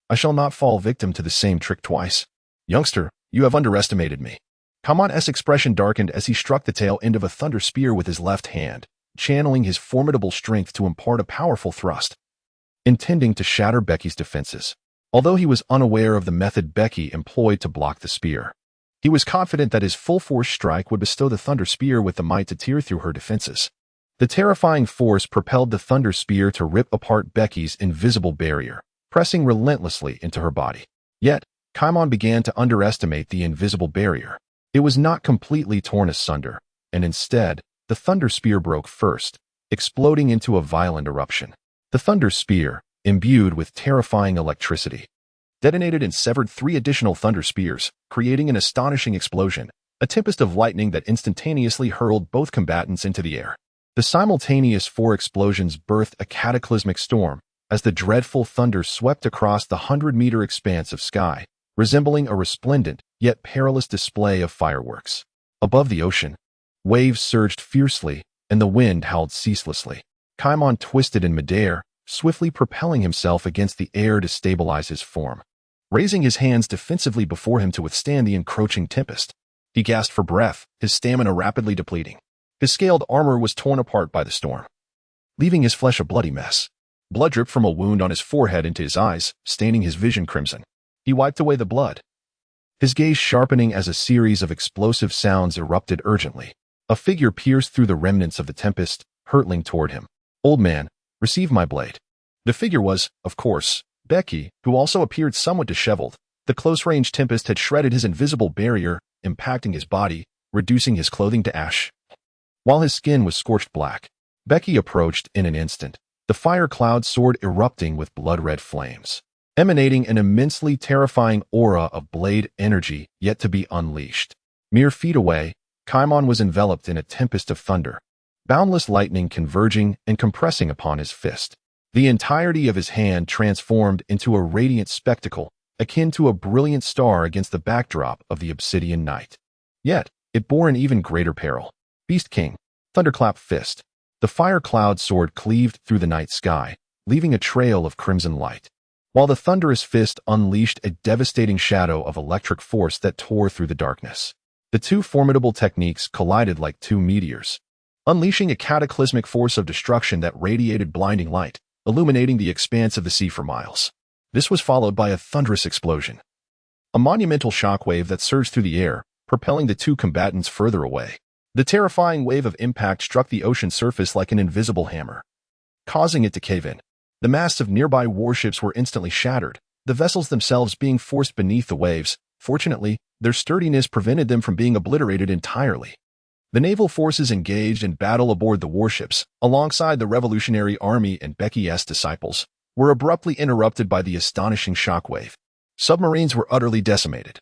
I shall not fall victim to the same trick twice. Youngster, you have underestimated me. Capone's expression darkened as he struck the tail end of a thunder spear with his left hand, channeling his formidable strength to impart a powerful thrust, intending to shatter Becky's defenses. Although he was unaware of the method Becky employed to block the spear, he was confident that his full-force strike would bestow the thunder spear with the might to tear through her defenses. The terrifying force propelled the thunder spear to rip apart Becky's invisible barrier, pressing relentlessly into her body. Yet, Capone began to underestimate the invisible barrier. It was not completely torn asunder, and instead, the thunder spear broke first, exploding into a violent eruption. The thunder spear, imbued with terrifying electricity, detonated and severed 3 additional thunder spears, creating an astonishing explosion, a tempest of lightning that instantaneously hurled both combatants into the air. The simultaneous 4 explosions birthed a cataclysmic storm, as the dreadful thunder swept across the 100-meter expanse of sky, resembling a resplendent, yet perilous display of fireworks. Above the ocean, waves surged fiercely, and the wind howled ceaselessly. Capone twisted in midair, swiftly propelling himself against the air to stabilize his form. Raising his hands defensively before him to withstand the encroaching tempest, he gasped for breath, his stamina rapidly depleting. His scaled armor was torn apart by the storm, leaving his flesh a bloody mess. Blood dripped from a wound on his forehead into his eyes, staining his vision crimson. He wiped away the blood, his gaze sharpening as a series of explosive sounds erupted urgently. A figure pierced through the remnants of the tempest, hurtling toward him. Old man, receive my blade. The figure was, of course, Becky, who also appeared somewhat disheveled. The close-range tempest had shredded his invisible barrier, impacting his body, reducing his clothing to ash, while his skin was scorched black. Becky approached in an instant, the fire cloud sword erupting with blood-red flames, emanating an immensely terrifying aura of blade energy yet to be unleashed. Mere feet away, Capone was enveloped in a tempest of thunder, boundless lightning converging and compressing upon his fist. The entirety of his hand transformed into a radiant spectacle, akin to a brilliant star against the backdrop of the obsidian night. Yet, it bore an even greater peril. Beast King, Thunderclap Fist. The fire cloud sword cleaved through the night sky, leaving a trail of crimson light, while the thunderous fist unleashed a devastating shadow of electric force that tore through the darkness. The 2 formidable techniques collided like 2 meteors, unleashing a cataclysmic force of destruction that radiated blinding light, illuminating the expanse of the sea for miles. This was followed by a thunderous explosion, a monumental shockwave that surged through the air, propelling the 2 combatants further away. The terrifying wave of impact struck the ocean surface like an invisible hammer, causing it to cave in. The masts of nearby warships were instantly shattered, the vessels themselves being forced beneath the waves. Fortunately, their sturdiness prevented them from being obliterated entirely. The naval forces engaged in battle aboard the warships, alongside the Revolutionary Army and Becky's disciples, were abruptly interrupted by the astonishing shockwave. Submarines were utterly decimated,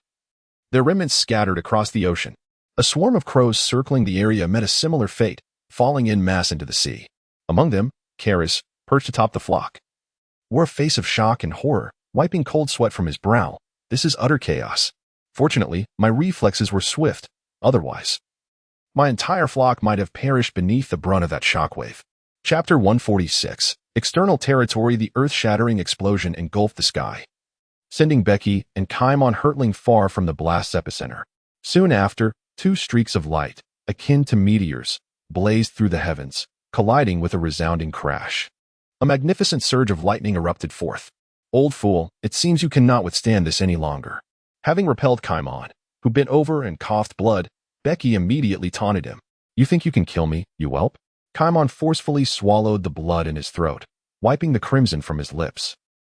their remnants scattered across the ocean. A swarm of crows circling the area met a similar fate, falling en masse into the sea. Among them, Karis, perched atop the flock, wore a face of shock and horror, wiping cold sweat from his brow. This is utter chaos. Fortunately, my reflexes were swift. Otherwise, my entire flock might have perished beneath the brunt of that shockwave. Chapter 146. External territory. The earth-shattering explosion engulfed the sky, sending Becky and Capone hurtling far from the blast's epicenter. Soon after, 2 streaks of light, akin to meteors, blazed through the heavens, colliding with a resounding crash. A magnificent surge of lightning erupted forth. Old fool, it seems you cannot withstand this any longer. Having repelled Capone, who bent over and coughed blood, Becky immediately taunted him. You think you can kill me, you whelp? Capone forcefully swallowed the blood in his throat, wiping the crimson from his lips,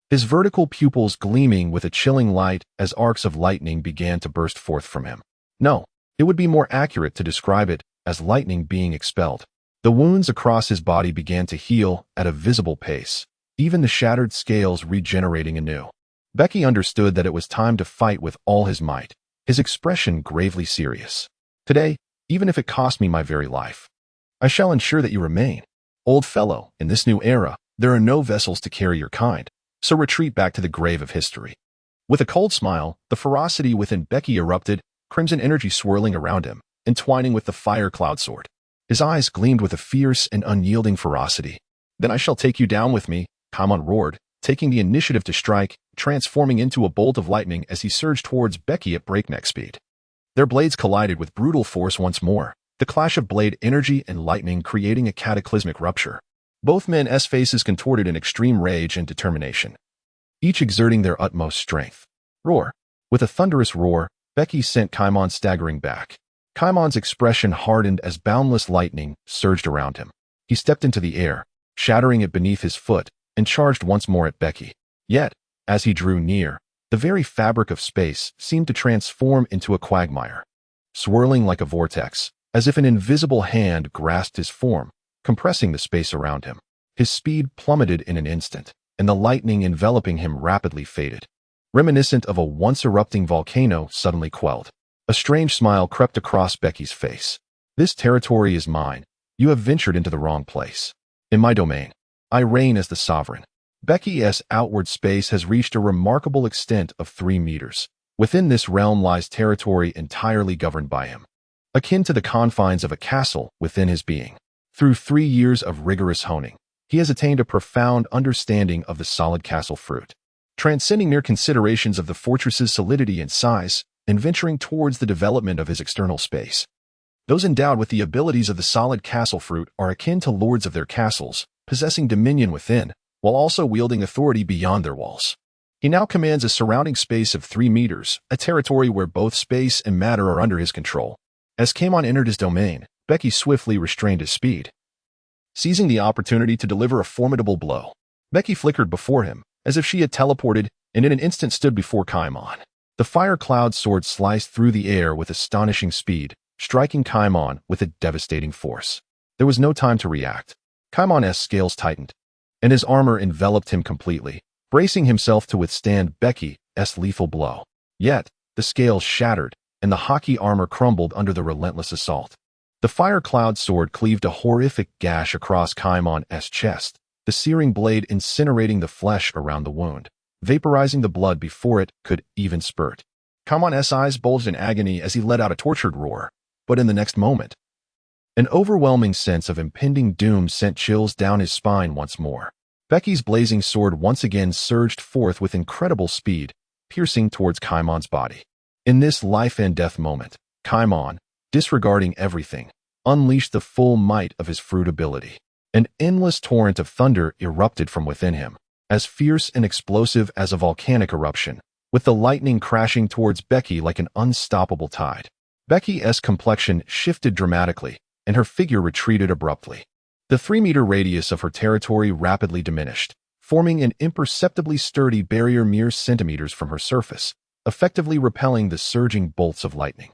his vertical pupils gleaming with a chilling light as arcs of lightning began to burst forth from him. No, it would be more accurate to describe it as lightning being expelled. The wounds across his body began to heal at a visible pace, even the shattered scales regenerating anew. Becky understood that it was time to fight with all his might, his expression gravely serious. Today, even if it cost me my very life, I shall ensure that you remain. Old fellow, in this new era, there are no vessels to carry your kind, so retreat back to the grave of history. With a cold smile, the ferocity within Bege erupted, crimson energy swirling around him, entwining with the fire cloud sword. His eyes gleamed with a fierce and unyielding ferocity. Then I shall take you down with me, Caponebeque roared, taking the initiative to strike, transforming into a bolt of lightning as he surged towards Bege at breakneck speed. Their blades collided with brutal force once more, the clash of blade energy and lightning creating a cataclysmic rupture. Both men's faces contorted in extreme rage and determination, each exerting their utmost strength. Roar! With a thunderous roar, Bege sent Caponebeque staggering back. Caponebeque's expression hardened as boundless lightning surged around him. He stepped into the air, shattering it beneath his foot, and charged once more at Bege. Yet, as he drew near, the very fabric of space seemed to transform into a quagmire. Swirling like a vortex, as if an invisible hand grasped his form, compressing the space around him. His speed plummeted in an instant, and the lightning enveloping him rapidly faded. Reminiscent of a once-erupting volcano suddenly quelled. A strange smile crept across Bege's face. This territory is mine. You have ventured into the wrong place. In my domain, I reign as the sovereign. Bege's outward space has reached a remarkable extent of 3 meters. Within this realm lies territory entirely governed by him, akin to the confines of a castle within his being. Through 3 years of rigorous honing, he has attained a profound understanding of the solid castle fruit, transcending mere considerations of the fortress's solidity and size, and venturing towards the development of his external space. Those endowed with the abilities of the solid castle fruit are akin to lords of their castles, possessing dominion within, while also wielding authority beyond their walls. He now commands a surrounding space of 3 meters, a territory where both space and matter are under his control. As Caponebeque entered his domain, Bege swiftly restrained his speed, seizing the opportunity to deliver a formidable blow. Bege flickered before him, as if she had teleported, and in an instant stood before Caponebeque. The fire cloud sword sliced through the air with astonishing speed, striking Caponebeque with a devastating force. There was no time to react. Caponebeque's scales tightened, and his armor enveloped him completely, bracing himself to withstand Bege's lethal blow. Yet, the scales shattered, and the hockey armor crumbled under the relentless assault. The fire cloud sword cleaved a horrific gash across Caponebeque's chest, the searing blade incinerating the flesh around the wound, vaporizing the blood before it could even spurt. Caponebeque's eyes bulged in agony as he let out a tortured roar, but in the next moment, an overwhelming sense of impending doom sent chills down his spine once more. Bege's blazing sword once again surged forth with incredible speed, piercing towards Caponebeque's body. In this life-and-death moment, Caponebeque, disregarding everything, unleashed the full might of his fruit ability. An endless torrent of thunder erupted from within him, as fierce and explosive as a volcanic eruption, with the lightning crashing towards Bege like an unstoppable tide. Bege's complexion shifted dramatically, and her figure retreated abruptly. The 3-meter radius of her territory rapidly diminished, forming an imperceptibly sturdy barrier mere centimeters from her surface, effectively repelling the surging bolts of lightning.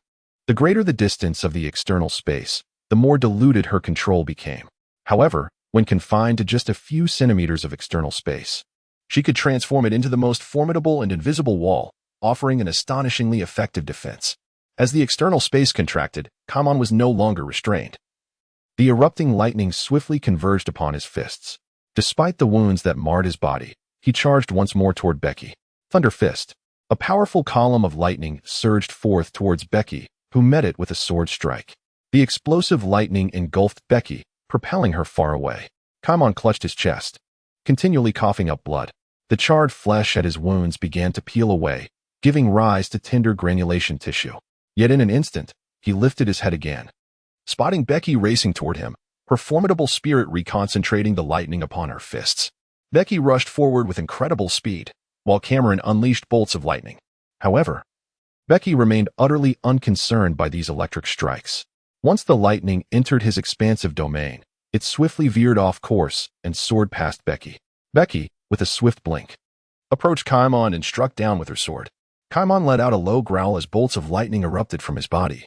The greater the distance of the external space, the more diluted her control became. However, when confined to just a few centimeters of external space, she could transform it into the most formidable and invisible wall, offering an astonishingly effective defense. As the external space contracted, Caponebeque was no longer restrained. The erupting lightning swiftly converged upon his fists. Despite the wounds that marred his body, he charged once more toward Bege. Thunder Fist. A powerful column of lightning surged forth towards Bege, who met it with a sword strike. The explosive lightning engulfed Bege, propelling her far away. Caponebeque clutched his chest, continually coughing up blood. The charred flesh at his wounds began to peel away, giving rise to tender granulation tissue. Yet in an instant, he lifted his head again, spotting Bege racing toward him, her formidable spirit reconcentrating the lightning upon her fists. Bege rushed forward with incredible speed, while Cameron unleashed bolts of lightning. However, Bege remained utterly unconcerned by these electric strikes. Once the lightning entered his expansive domain, it swiftly veered off course and soared past Bege. Bege, with a swift blink, approached Caponebeque and struck down with her sword. Caponebeque let out a low growl as bolts of lightning erupted from his body.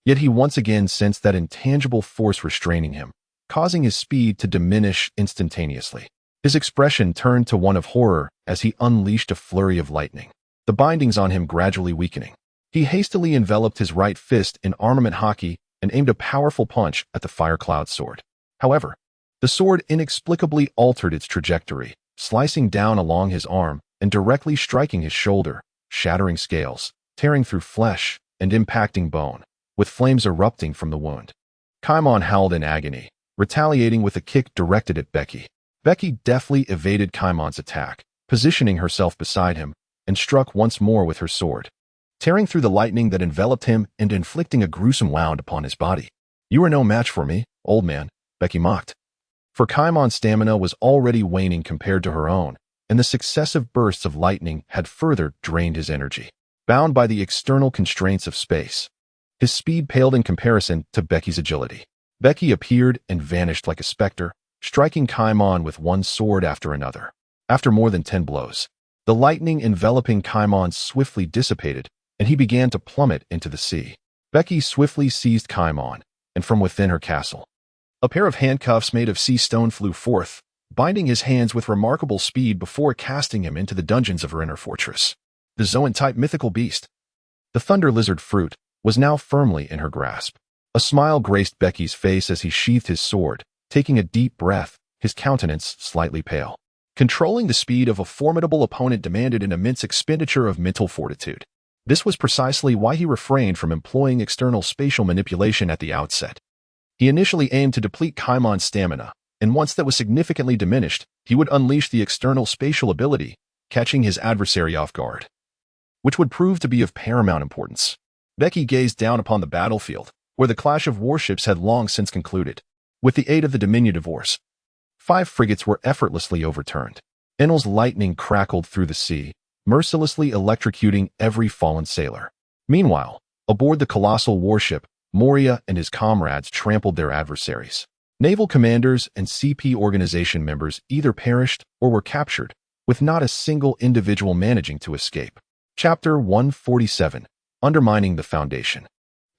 Yet he once again sensed that intangible force restraining him, causing his speed to diminish instantaneously. His expression turned to one of horror as he unleashed a flurry of lightning, the bindings on him gradually weakening. He hastily enveloped his right fist in armament hockey, and aimed a powerful punch at the Fire Cloud sword. However, the sword inexplicably altered its trajectory, slicing down along his arm and directly striking his shoulder, shattering scales, tearing through flesh, and impacting bone, with flames erupting from the wound. Caimon howled in agony, retaliating with a kick directed at Bege. Bege deftly evaded Caimon's attack, positioning herself beside him, and struck once more with her sword, tearing through the lightning that enveloped him and inflicting a gruesome wound upon his body. "You are no match for me, old man," Bege mocked. For Caimon's stamina was already waning compared to her own, and the successive bursts of lightning had further drained his energy. Bound by the external constraints of space, his speed paled in comparison to Bege's agility. Bege appeared and vanished like a specter, striking Caimon with one sword after another. After more than 10 blows, the lightning enveloping Caimon swiftly dissipated, and he began to plummet into the sea. Bege swiftly seized Caimon, and from within her castle, a pair of handcuffs made of sea stone flew forth, binding his hands with remarkable speed before casting him into the dungeons of her inner fortress. The Zoan-type mythical beast, the thunder lizard fruit, was now firmly in her grasp. A smile graced Bege's face as he sheathed his sword, taking a deep breath, his countenance slightly pale. Controlling the speed of a formidable opponent demanded an immense expenditure of mental fortitude. This was precisely why he refrained from employing external spatial manipulation at the outset. He initially aimed to deplete Caimon's stamina, and once that was significantly diminished, he would unleash the external spatial ability, catching his adversary off guard, which would prove to be of paramount importance. Bege gazed down upon the battlefield, where the clash of warships had long since concluded. With the aid of the diminutive oars, 5 frigates were effortlessly overturned. Enel's lightning crackled through the sea, mercilessly electrocuting every fallen sailor. Meanwhile, aboard the colossal warship, Moria and his comrades trampled their adversaries. Naval commanders and CP organization members either perished or were captured, with not a single individual managing to escape. Chapter 147. Undermining the Foundation.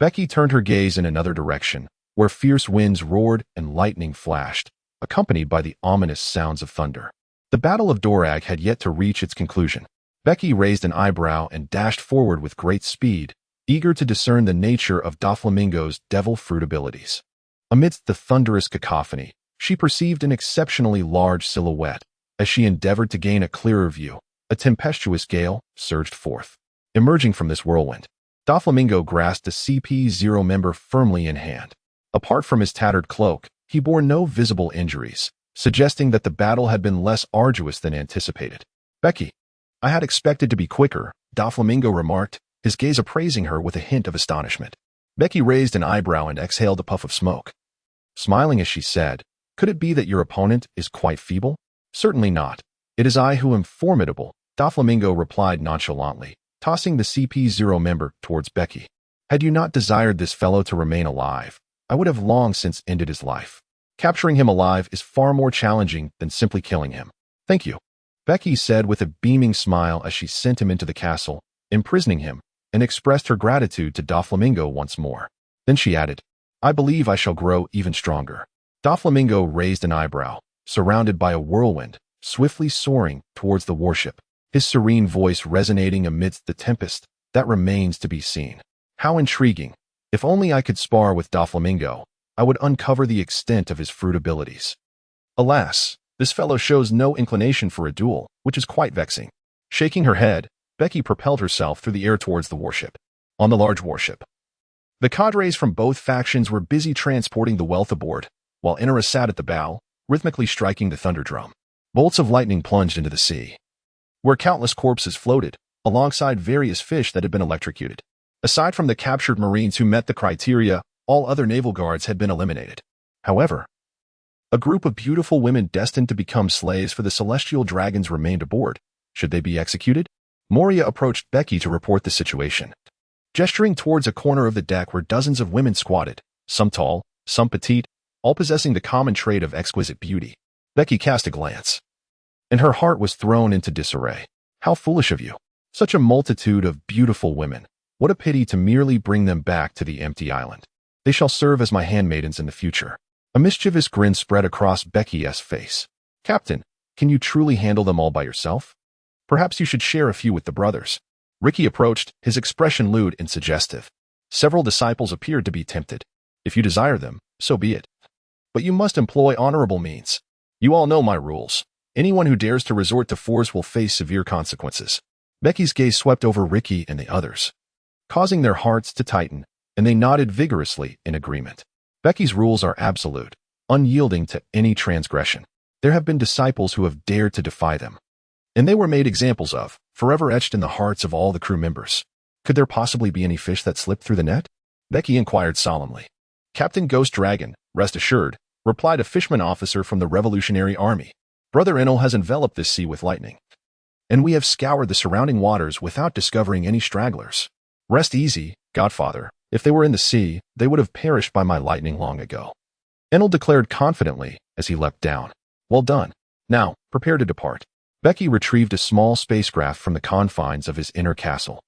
Bege turned her gaze in another direction, where fierce winds roared and lightning flashed, accompanied by the ominous sounds of thunder. The Battle of Dorag had yet to reach its conclusion. Bege raised an eyebrow and dashed forward with great speed, eager to discern the nature of Doflamingo's devil fruit abilities. Amidst the thunderous cacophony, she perceived an exceptionally large silhouette. As she endeavored to gain a clearer view, a tempestuous gale surged forth. Emerging from this whirlwind, Doflamingo grasped a CP0 member firmly in hand. Apart from his tattered cloak, he bore no visible injuries, suggesting that the battle had been less arduous than anticipated. "Bege, I had expected to be quicker," Doflamingo remarked, his gaze appraising her with a hint of astonishment. Bege raised an eyebrow and exhaled a puff of smoke. Smiling as she said, "Could it be that your opponent is quite feeble?" "Certainly not. It is I who am formidable," Doflamingo replied nonchalantly, tossing the CP0 member towards Bege. "Had you not desired this fellow to remain alive, I would have long since ended his life. Capturing him alive is far more challenging than simply killing him." "Thank you," Bege said with a beaming smile as she sent him into the castle, imprisoning him, and expressed her gratitude to Doflamingo once more. Then she added, "I believe I shall grow even stronger." Doflamingo raised an eyebrow, surrounded by a whirlwind, swiftly soaring towards the warship, his serene voice resonating amidst the tempest. "That remains to be seen. How intriguing. If only I could spar with Doflamingo, I would uncover the extent of his fruit abilities. Alas, this fellow shows no inclination for a duel, which is quite vexing." Shaking her head, Bege propelled herself through the air towards the warship. On the large warship, the cadres from both factions were busy transporting the wealth aboard, while Inara sat at the bow, rhythmically striking the thunder drum. Bolts of lightning plunged into the sea, where countless corpses floated, alongside various fish that had been electrocuted. Aside from the captured Marines who met the criteria, all other naval guards had been eliminated. However, a group of beautiful women destined to become slaves for the celestial dragons remained aboard. Should they be executed? Moria approached Bege to report the situation, gesturing towards a corner of the deck where dozens of women squatted, some tall, some petite, all possessing the common trait of exquisite beauty. Bege cast a glance, and her heart was thrown into disarray. How foolish of you. Such a multitude of beautiful women. What a pity to merely bring them back to the empty island. They shall serve as my handmaidens in the future. A mischievous grin spread across Bege's face. "Captain, can you truly handle them all by yourself? Perhaps you should share a few with the brothers." Ricky approached, his expression lewd and suggestive. Several disciples appeared to be tempted. If you desire them, so be it. But you must employ honorable means. You all know my rules. Anyone who dares to resort to force will face severe consequences. Becky's gaze swept over Ricky and the others, causing their hearts to tighten, and they nodded vigorously in agreement. Becky's rules are absolute, unyielding to any transgression. There have been disciples who have dared to defy them, and they were made examples of, forever etched in the hearts of all the crew members. Could there possibly be any fish that slipped through the net? Becky inquired solemnly. Captain Ghost Dragon, rest assured, replied a fisherman officer from the Revolutionary Army. Brother Enel has enveloped this sea with lightning, and we have scoured the surrounding waters without discovering any stragglers. Rest easy, Godfather. If they were in the sea, they would have perished by my lightning long ago. Enel declared confidently as he leapt down. Well done. Now, prepare to depart. Becky retrieved a small spacecraft from the confines of his inner castle,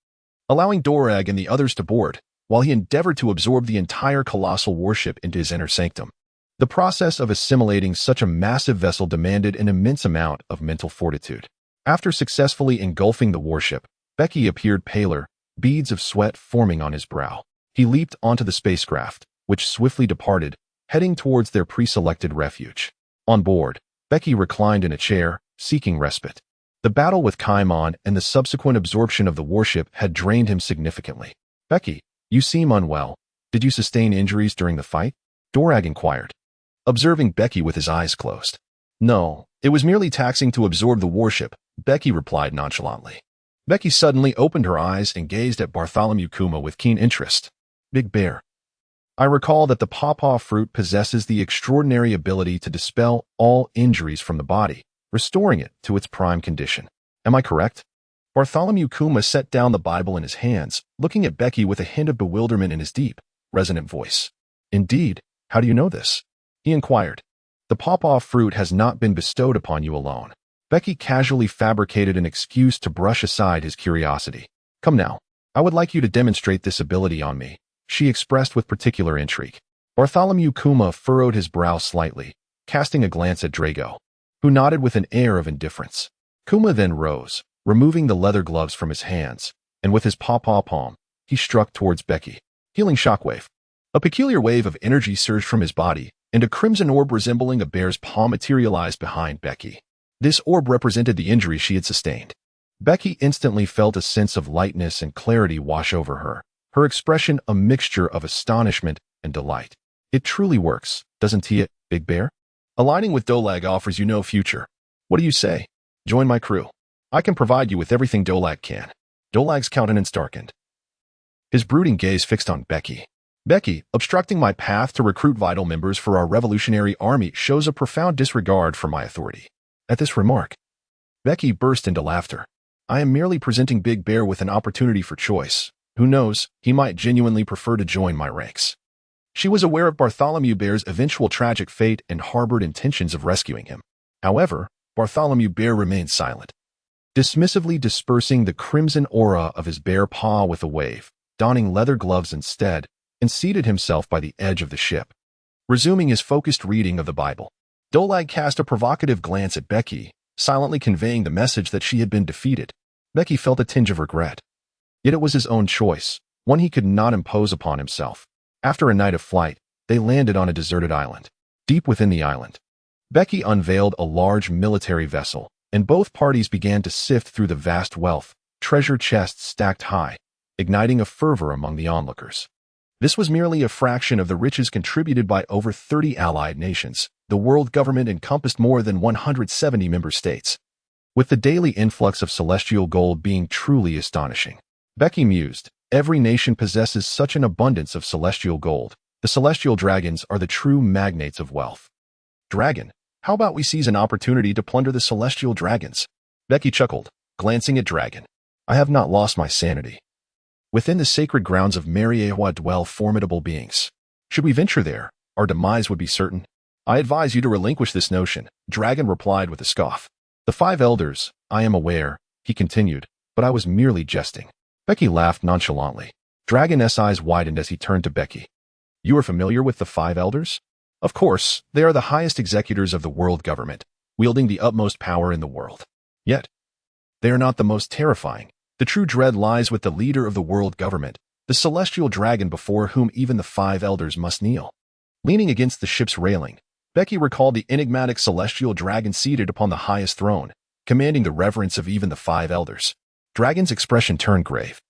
allowing Dorag and the others to board, while he endeavored to absorb the entire colossal warship into his inner sanctum. The process of assimilating such a massive vessel demanded an immense amount of mental fortitude. After successfully engulfing the warship, Becky appeared paler, beads of sweat forming on his brow. He leaped onto the spacecraft, which swiftly departed, heading towards their pre-selected refuge. On board, Becky reclined in a chair, seeking respite. The battle with Caimon and the subsequent absorption of the warship had drained him significantly. Becky, you seem unwell. Did you sustain injuries during the fight? Dorag inquired, observing Becky with his eyes closed. No, it was merely taxing to absorb the warship, Becky replied nonchalantly. Becky suddenly opened her eyes and gazed at Bartholomew Kuma with keen interest. Big Bear, I recall that the pawpaw fruit possesses the extraordinary ability to dispel all injuries from the body, restoring it to its prime condition. Am I correct? Bartholomew Kuma set down the Bible in his hands, looking at Becky with a hint of bewilderment in his deep, resonant voice. Indeed, how do you know this? He inquired. The pawpaw fruit has not been bestowed upon you alone. Becky casually fabricated an excuse to brush aside his curiosity. Come now, I would like you to demonstrate this ability on me, she expressed with particular intrigue. Bartholomew Kuma furrowed his brow slightly, casting a glance at Drago, who nodded with an air of indifference. Kuma then rose, removing the leather gloves from his hands, and with his pawpaw palm, he struck towards Becky. Healing shockwave. A peculiar wave of energy surged from his body, and a crimson orb resembling a bear's paw materialized behind Becky. This orb represented the injury she had sustained. Becky instantly felt a sense of lightness and clarity wash over her, her expression a mixture of astonishment and delight. It truly works, doesn't it, Big Bear? Aligning with Dolag offers you no future. What do you say? Join my crew. I can provide you with everything Dolag can. Dolag's countenance darkened, his brooding gaze fixed on Becky. Becky, obstructing my path to recruit vital members for our Revolutionary Army shows a profound disregard for my authority. At this remark, Becky burst into laughter. I am merely presenting Big Bear with an opportunity for choice. Who knows, he might genuinely prefer to join my ranks. She was aware of Bartholomew Bear's eventual tragic fate and harbored intentions of rescuing him. However, Bartholomew Bear remained silent, dismissively dispersing the crimson aura of his bare paw with a wave, donning leather gloves instead, and seated himself by the edge of the ship, resuming his focused reading of the Bible. Dolag cast a provocative glance at Becky, silently conveying the message that she had been defeated. Becky felt a tinge of regret. Yet it was his own choice, one he could not impose upon himself. After a night of flight, they landed on a deserted island. Deep within the island, Becky unveiled a large military vessel, and both parties began to sift through the vast wealth, treasure chests stacked high, igniting a fervor among the onlookers. This was merely a fraction of the riches contributed by over 30 allied nations. The world government encompassed more than 170 member states, with the daily influx of celestial gold being truly astonishing. Becky mused, every nation possesses such an abundance of celestial gold. The celestial dragons are the true magnates of wealth. Dragon, how about we seize an opportunity to plunder the celestial dragons? Becky chuckled, glancing at Dragon. I have not lost my sanity. Within the sacred grounds of Mariewa dwell formidable beings. Should we venture there, our demise would be certain. I advise you to relinquish this notion, Dragon replied with a scoff. The 5 elders, I am aware, he continued, but I was merely jesting. Becky laughed nonchalantly. Dragon's eyes widened as he turned to Becky. You are familiar with the 5 elders? Of course, they are the highest executors of the world government, wielding the utmost power in the world. Yet, they are not the most terrifying. The true dread lies with the leader of the world government, the celestial dragon before whom even the five elders must kneel. Leaning against the ship's railing, Becky recalled the enigmatic celestial dragon seated upon the highest throne, commanding the reverence of even the five elders. Dragon's expression turned grave,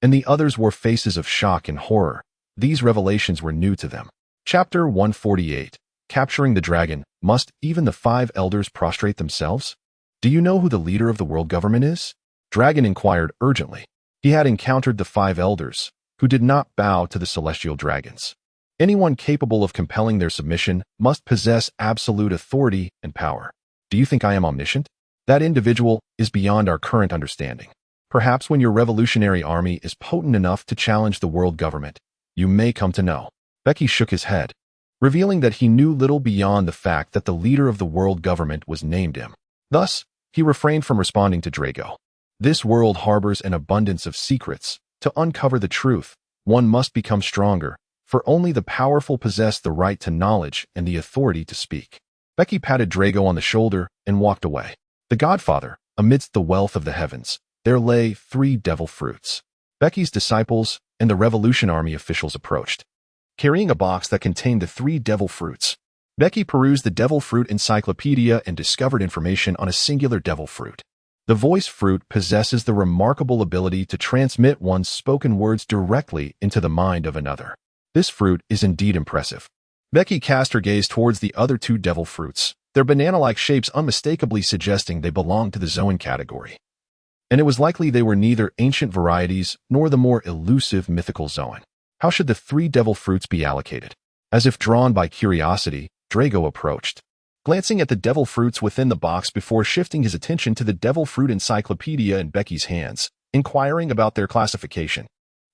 and the others wore faces of shock and horror. These revelations were new to them. Chapter 148. Capturing the dragon. Must even the five elders prostrate themselves? Do you know who the leader of the world government is? Dragon inquired urgently. He had encountered the five elders, who did not bow to the celestial dragons. Anyone capable of compelling their submission must possess absolute authority and power. Do you think I am omniscient? That individual is beyond our current understanding. Perhaps when your revolutionary army is potent enough to challenge the world government, you may come to know. Becky shook his head, revealing that he knew little beyond the fact that the leader of the world government was named him. Thus, he refrained from responding to Drago. This world harbors an abundance of secrets. To uncover the truth, one must become stronger, for only the powerful possess the right to knowledge and the authority to speak. Becky patted Drago on the shoulder and walked away. The Godfather, amidst the wealth of the heavens, there lay 3 devil fruits. Becky's disciples and the Revolution Army officials approached, carrying a box that contained the 3 devil fruits. Becky perused the devil fruit encyclopedia and discovered information on a singular devil fruit. The voice fruit possesses the remarkable ability to transmit one's spoken words directly into the mind of another. This fruit is indeed impressive. Becky cast her gaze towards the other 2 devil fruits, their banana-like shapes unmistakably suggesting they belonged to the Zoan category. And it was likely they were neither ancient varieties nor the more elusive mythical Zoan. How should the 3 devil fruits be allocated? As if drawn by curiosity, Drago approached, glancing at the devil fruits within the box before shifting his attention to the devil fruit encyclopedia in Becky's hands, inquiring about their classification.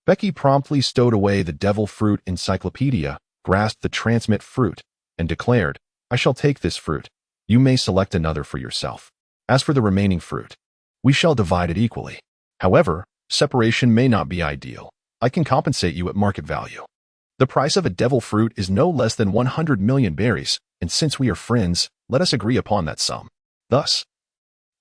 Becky promptly stowed away the devil fruit encyclopedia, grasped the transmit fruit, and declared, "I shall take this fruit. You may select another for yourself. As for the remaining fruit, we shall divide it equally. However, separation may not be ideal. I can compensate you at market value. The price of a devil fruit is no less than 100 million berries, and since we are friends, let us agree upon that sum. Thus,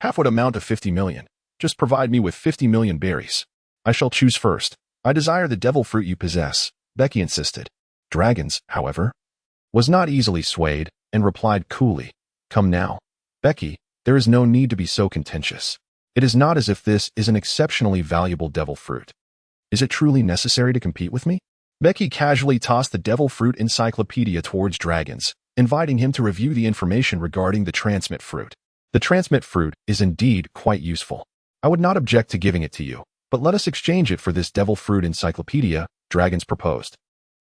half would amount to 50 million. Just provide me with 50 million berries. I shall choose first. I desire the devil fruit you possess," Becky insisted. Dragons, however, was not easily swayed and replied coolly, "Come now, Becky, there is no need to be so contentious. It is not as if this is an exceptionally valuable devil fruit. Is it truly necessary to compete with me?" Becky casually tossed the devil fruit encyclopedia towards Dragons, inviting him to review the information regarding the transmit fruit. The transmit fruit is indeed quite useful. I would not object to giving it to you, but let us exchange it for this devil fruit encyclopedia, Dragons proposed.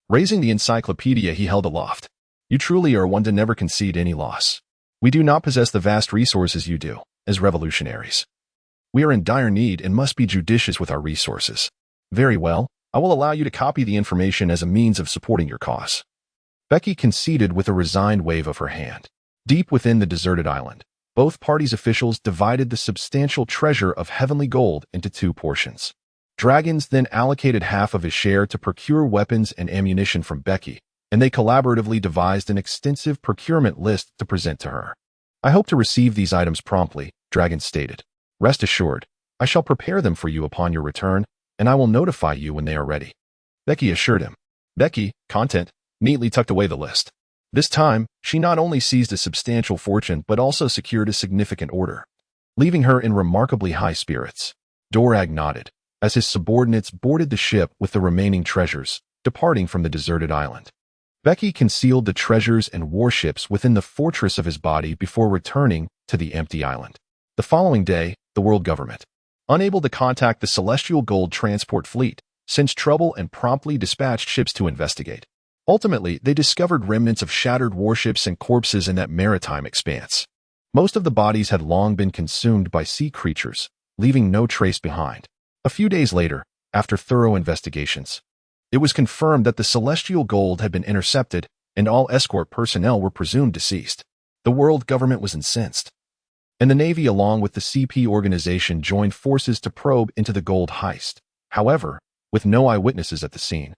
Raising the encyclopedia he held aloft. "You truly are one to never concede any loss. We do not possess the vast resources you do, as revolutionaries. We are in dire need and must be judicious with our resources. Very well, I will allow you to copy the information as a means of supporting your cause." Becky conceded with a resigned wave of her hand. Deep within the deserted island, both parties' officials divided the substantial treasure of heavenly gold into 2 portions. Dragons then allocated half of his share to procure weapons and ammunition from Becky, and they collaboratively devised an extensive procurement list to present to her. "I hope to receive these items promptly," Dragon stated. "Rest assured, I shall prepare them for you upon your return, and I will notify you when they are ready," Becky assured him. Becky, content, neatly tucked away the list. This time, she not only seized a substantial fortune but also secured a significant order, leaving her in remarkably high spirits. Dorag nodded, as his subordinates boarded the ship with the remaining treasures, departing from the deserted island. Becky concealed the treasures and warships within the fortress of his body before returning to the empty island. The following day, the world government, unable to contact the Celestial Gold transport fleet, sensed trouble and promptly dispatched ships to investigate. Ultimately, they discovered remnants of shattered warships and corpses in that maritime expanse. Most of the bodies had long been consumed by sea creatures, leaving no trace behind. A few days later, after thorough investigations, it was confirmed that the Celestial Gold had been intercepted and all escort personnel were presumed deceased. The world government was incensed, and the Navy along with the CP organization joined forces to probe into the gold heist. However, with no eyewitnesses at the scene,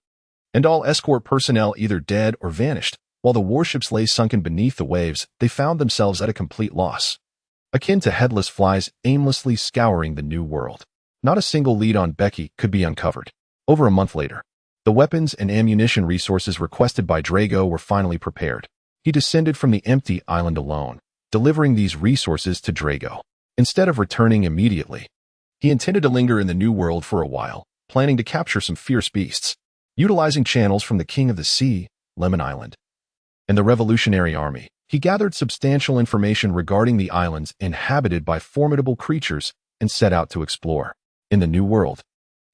and all escort personnel either dead or vanished, while the warships lay sunken beneath the waves, they found themselves at a complete loss, akin to headless flies aimlessly scouring the new world. Not a single lead on Becky could be uncovered. Over a month later, the weapons and ammunition resources requested by Drago were finally prepared. He descended from the empty island alone, delivering these resources to Drago. Instead of returning immediately, he intended to linger in the New World for a while, planning to capture some fierce beasts. Utilizing channels from the King of the Sea, Lemon Island, and the Revolutionary Army, he gathered substantial information regarding the islands inhabited by formidable creatures and set out to explore. In the New World,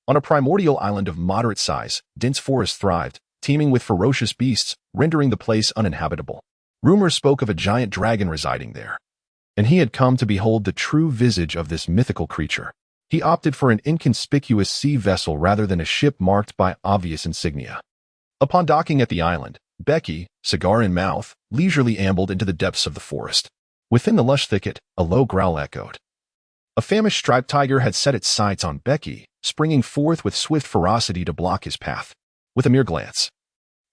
on a primordial island of moderate size, dense forests thrived, teeming with ferocious beasts, rendering the place uninhabitable. Rumors spoke of a giant dragon residing there, and he had come to behold the true visage of this mythical creature. He opted for an inconspicuous sea vessel rather than a ship marked by obvious insignia. Upon docking at the island, Becky, cigar in mouth, leisurely ambled into the depths of the forest. Within the lush thicket, a low growl echoed. A famished striped tiger had set its sights on Becky, springing forth with swift ferocity to block his path. With a mere glance,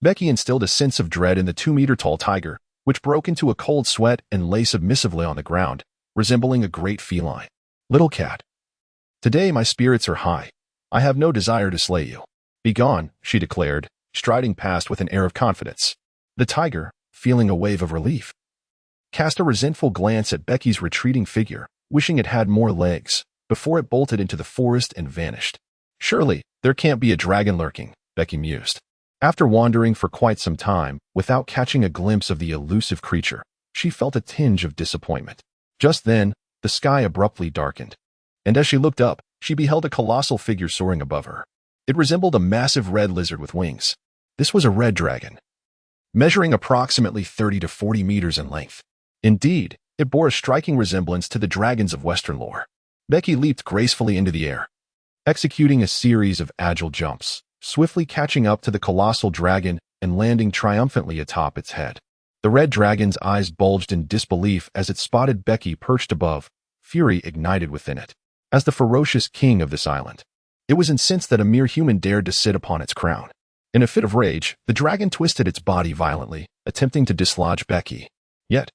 Becky instilled a sense of dread in the 2-meter-tall tiger, which broke into a cold sweat and lay submissively on the ground, resembling a great feline. "Little cat, today my spirits are high. I have no desire to slay you. Begone," she declared, striding past with an air of confidence. The tiger, feeling a wave of relief, cast a resentful glance at Becky's retreating figure, wishing it had more legs, before it bolted into the forest and vanished. "Surely, there can't be a dragon lurking," Becky mused. After wandering for quite some time, without catching a glimpse of the elusive creature, she felt a tinge of disappointment. Just then, the sky abruptly darkened, and as she looked up, she beheld a colossal figure soaring above her. It resembled a massive red lizard with wings. This was a red dragon, measuring approximately 30 to 40 meters in length. Indeed, it bore a striking resemblance to the dragons of Western lore. Becky leaped gracefully into the air, executing a series of agile jumps, swiftly catching up to the colossal dragon and landing triumphantly atop its head. The red dragon's eyes bulged in disbelief as it spotted Becky perched above, fury ignited within it. As the ferocious king of this island, it was incensed that a mere human dared to sit upon its crown. In a fit of rage, the dragon twisted its body violently, attempting to dislodge Becky. Yet,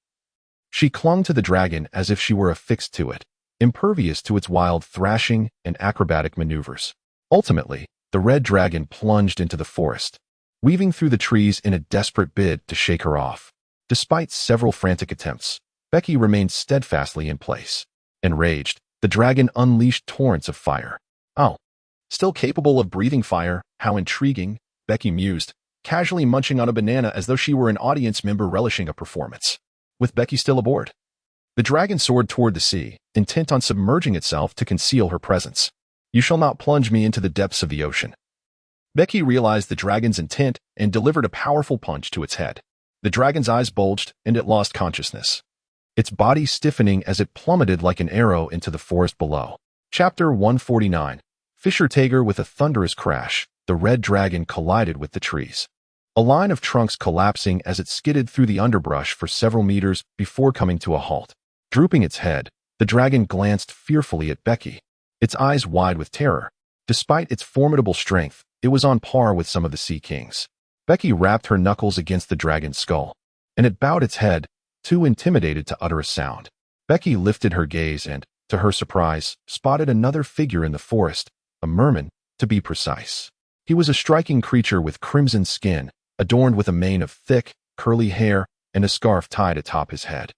she clung to the dragon as if she were affixed to it, impervious to its wild thrashing and acrobatic maneuvers. Ultimately, the red dragon plunged into the forest, weaving through the trees in a desperate bid to shake her off. Despite several frantic attempts, Becky remained steadfastly in place. Enraged, the dragon unleashed torrents of fire. "Oh, still capable of breathing fire, how intriguing," Becky mused, casually munching on a banana as though she were an audience member relishing a performance. With Becky still aboard, the dragon soared toward the sea, intent on submerging itself to conceal her presence. "You shall not plunge me into the depths of the ocean." Becky realized the dragon's intent and delivered a powerful punch to its head. The dragon's eyes bulged and it lost consciousness, its body stiffening as it plummeted like an arrow into the forest below. Chapter 149. Fisher Tiger. With a thunderous crash, the red dragon collided with the trees, a line of trunks collapsing as it skidded through the underbrush for several meters before coming to a halt. Drooping its head, the dragon glanced fearfully at Becky, its eyes wide with terror. Despite its formidable strength, it was on par with some of the Sea Kings. Becky rapped her knuckles against the dragon's skull, and it bowed its head, too intimidated to utter a sound. Becky lifted her gaze and, to her surprise, spotted another figure in the forest, a merman, to be precise. He was a striking creature with crimson skin, adorned with a mane of thick, curly hair and a scarf tied atop his head.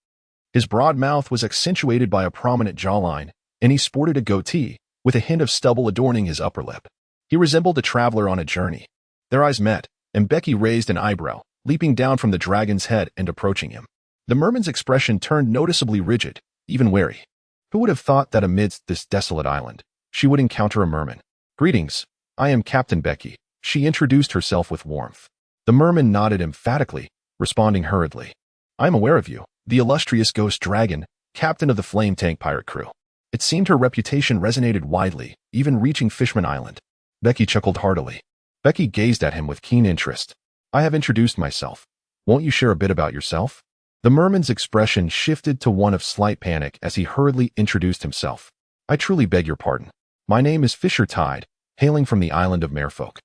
His broad mouth was accentuated by a prominent jawline, and he sported a goatee, with a hint of stubble adorning his upper lip. He resembled a traveler on a journey. Their eyes met, and Becky raised an eyebrow, leaping down from the dragon's head and approaching him. The merman's expression turned noticeably rigid, even wary. Who would have thought that amidst this desolate island, she would encounter a merman? "Greetings, I am Caponebeque," she introduced herself with warmth. The merman nodded emphatically, responding hurriedly. "I am aware of you, the illustrious ghost dragon, captain of the flame tank pirate crew." It seemed her reputation resonated widely, even reaching Fishman Island. Becky chuckled heartily. Becky gazed at him with keen interest. "I have introduced myself. Won't you share a bit about yourself?" The merman's expression shifted to one of slight panic as he hurriedly introduced himself. "I truly beg your pardon. My name is Fisher Tide, hailing from the island of Merfolk."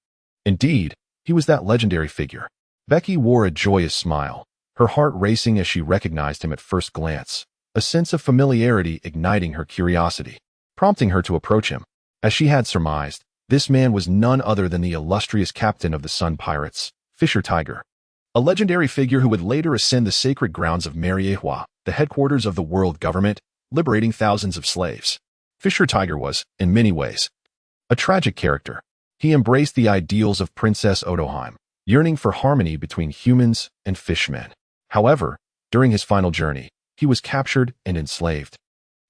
Indeed, he was that legendary figure. Becky wore a joyous smile, her heart racing as she recognized him at first glance, a sense of familiarity igniting her curiosity, prompting her to approach him. As she had surmised, This man was none other than the illustrious captain of the Sun Pirates, Fisher Tiger, a legendary figure who would later ascend the sacred grounds of Mariewa, the headquarters of the world government, liberating thousands of slaves. Fisher Tiger was, in many ways, a tragic character. He embraced the ideals of Princess Otoheim, yearning for harmony between humans and fishmen. However, during his final journey, he was captured and enslaved,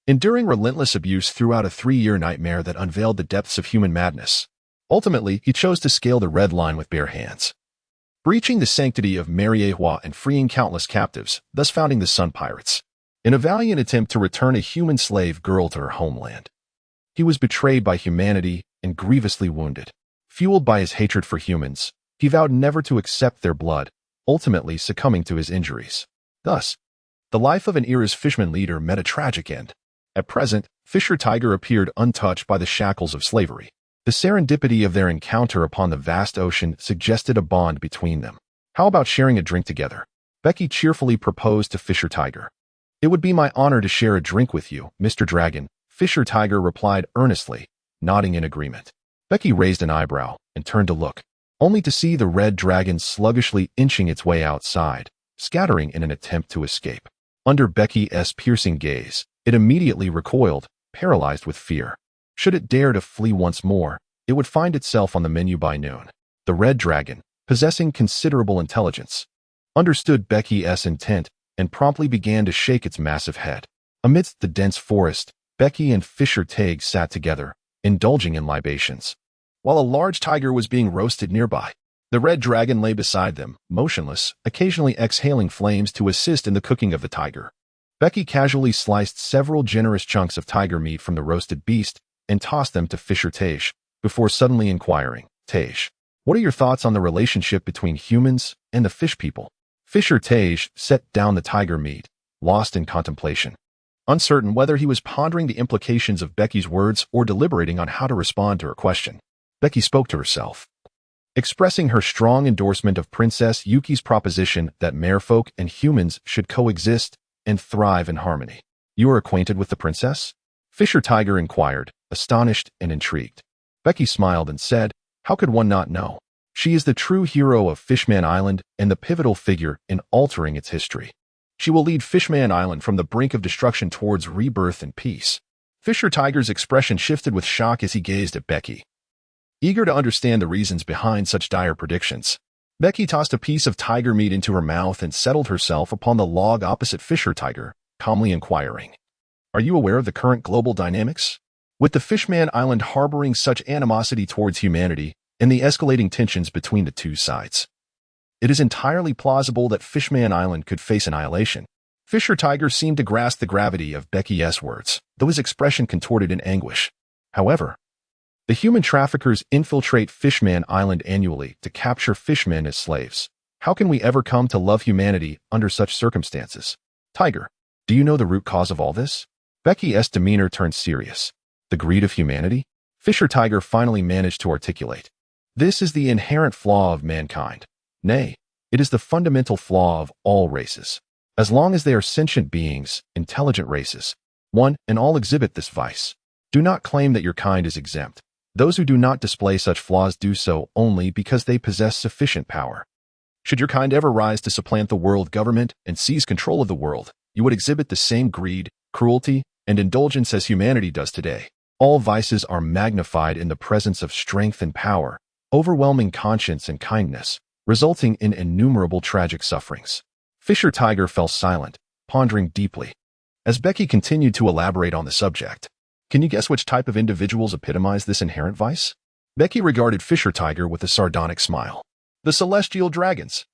enduring relentless abuse throughout a 3-year nightmare that unveiled the depths of human madness. Ultimately, he chose to scale the red line with bare hands, breaching the sanctity of Mariewa and freeing countless captives, thus founding the Sun Pirates, in a valiant attempt to return a human slave girl to her homeland. He was betrayed by humanity and grievously wounded. Fueled by his hatred for humans, he vowed never to accept their blood, ultimately succumbing to his injuries. Thus, the life of an era's fisherman leader met a tragic end. At present, Fisher Tiger appeared untouched by the shackles of slavery. The serendipity of their encounter upon the vast ocean suggested a bond between them. How about sharing a drink together? Becky cheerfully proposed to Fisher Tiger. It would be my honor to share a drink with you, Mr. Dragon, Fisher Tiger replied earnestly, nodding in agreement. Becky raised an eyebrow and turned to look, only to see the red dragon sluggishly inching its way outside, scattering in an attempt to escape. Under Becky's piercing gaze, it immediately recoiled, paralyzed with fear. Should it dare to flee once more, it would find itself on the menu by noon. The red dragon, possessing considerable intelligence, understood Becky's intent and promptly began to shake its massive head. Amidst the dense forest, Becky and Fisher Tiger sat together, indulging in libations, while a large tiger was being roasted nearby. The red dragon lay beside them, motionless, occasionally exhaling flames to assist in the cooking of the tiger. Becky casually sliced several generous chunks of tiger meat from the roasted beast and tossed them to Fisher Tiger, before suddenly inquiring, Tiger, what are your thoughts on the relationship between humans and the fish people? Fisher Tiger set down the tiger meat, lost in contemplation, uncertain whether he was pondering the implications of Becky's words or deliberating on how to respond to her question. Becky spoke to herself, expressing her strong endorsement of Princess Yuki's proposition that merfolk and humans should coexist and thrive in harmony. You are acquainted with the princess? Fisher Tiger inquired, astonished and intrigued. Becky smiled and said, how could one not know? She is the true hero of Fishman Island and the pivotal figure in altering its history. She will lead Fishman Island from the brink of destruction towards rebirth and peace. Fisher Tiger's expression shifted with shock as he gazed at Becky, eager to understand the reasons behind such dire predictions. Becky tossed a piece of tiger meat into her mouth and settled herself upon the log opposite Fisher Tiger, calmly inquiring, are you aware of the current global dynamics? With the Fishman Island harboring such animosity towards humanity and the escalating tensions between the two sides, it is entirely plausible that Fishman Island could face annihilation. Fisher Tiger seemed to grasp the gravity of Becky's words, though his expression contorted in anguish. However, the human traffickers infiltrate Fishman Island annually to capture fishmen as slaves. How can we ever come to love humanity under such circumstances? Tiger, do you know the root cause of all this? Becky's demeanor turned serious. The greed of humanity? Fisher Tiger finally managed to articulate. This is the inherent flaw of mankind. Nay, it is the fundamental flaw of all races. As long as they are sentient beings, intelligent races, one and all exhibit this vice. Do not claim that your kind is exempt. Those who do not display such flaws do so only because they possess sufficient power. Should your kind ever rise to supplant the world government and seize control of the world, you would exhibit the same greed, cruelty, and indulgence as humanity does today. All vices are magnified in the presence of strength and power, overwhelming conscience and kindness, resulting in innumerable tragic sufferings. Fisher Tiger fell silent, pondering deeply. As Becky continued to elaborate on the subject, can you guess which type of individuals epitomize this inherent vice? Becky regarded Fisher Tiger with a sardonic smile. The celestial dragons.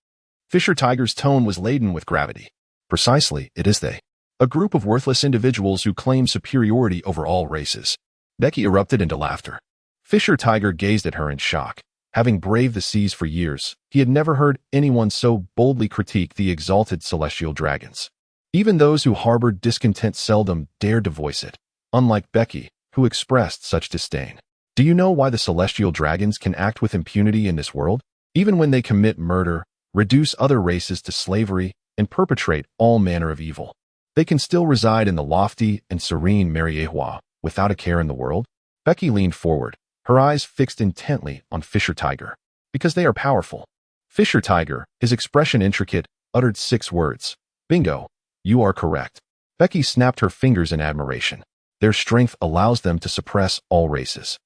Fisher Tiger's tone was laden with gravity. Precisely, it is they. A group of worthless individuals who claim superiority over all races. Becky erupted into laughter. Fisher Tiger gazed at her in shock. Having braved the seas for years, he had never heard anyone so boldly critique the exalted celestial dragons. Even those who harbored discontent seldom dared to voice it, unlike Becky, who expressed such disdain. Do you know why the celestial dragons can act with impunity in this world? Even when they commit murder, reduce other races to slavery, and perpetrate all manner of evil, they can still reside in the lofty and serene Mariewa without a care in the world? Becky leaned forward, her eyes fixed intently on Fisher Tiger. Because they are powerful. Fisher Tiger, his expression intricate, uttered 6 words. Bingo. You are correct. Becky snapped her fingers in admiration. Their strength allows them to suppress all races.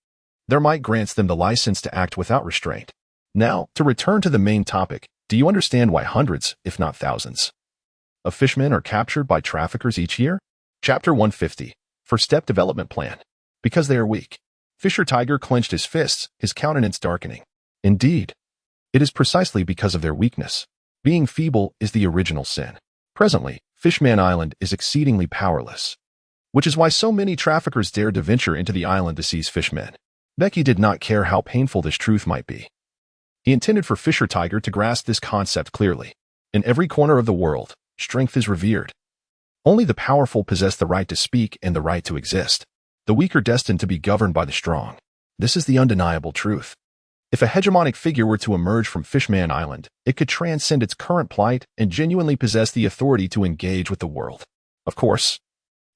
Their might grants them the license to act without restraint. Now, to return to the main topic, do you understand why hundreds, if not thousands, of fishmen are captured by traffickers each year? Chapter 150. First Step Development Plan. Because they are weak. Fisher Tiger clenched his fists, his countenance darkening. Indeed. It is precisely because of their weakness. Being feeble is the original sin. Presently, Fishman Island is exceedingly powerless, which is why so many traffickers dared to venture into the island to seize fishmen. Becky did not care how painful this truth might be. He intended for Fisher Tiger to grasp this concept clearly. In every corner of the world, strength is revered. Only the powerful possess the right to speak and the right to exist. The weak are destined to be governed by the strong. This is the undeniable truth. If a hegemonic figure were to emerge from Fishman Island, it could transcend its current plight and genuinely possess the authority to engage with the world. Of course,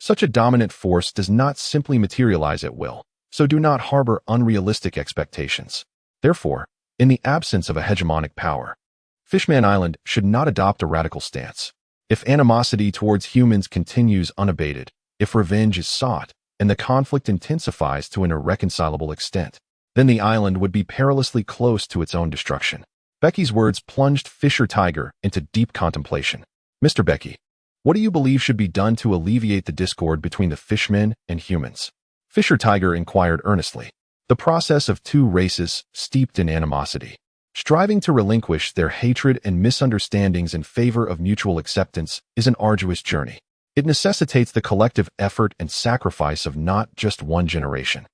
such a dominant force does not simply materialize at will, so do not harbor unrealistic expectations. Therefore, in the absence of a hegemonic power, Fishman Island should not adopt a radical stance. If animosity towards humans continues unabated, if revenge is sought, and the conflict intensifies to an irreconcilable extent, then the island would be perilously close to its own destruction. Becky's words plunged Fisher Tiger into deep contemplation. Mr. Becky, what do you believe should be done to alleviate the discord between the fishmen and humans? Fisher Tiger inquired earnestly. The process of 2 races steeped in animosity, striving to relinquish their hatred and misunderstandings in favor of mutual acceptance, is an arduous journey. It necessitates the collective effort and sacrifice of not just one generation,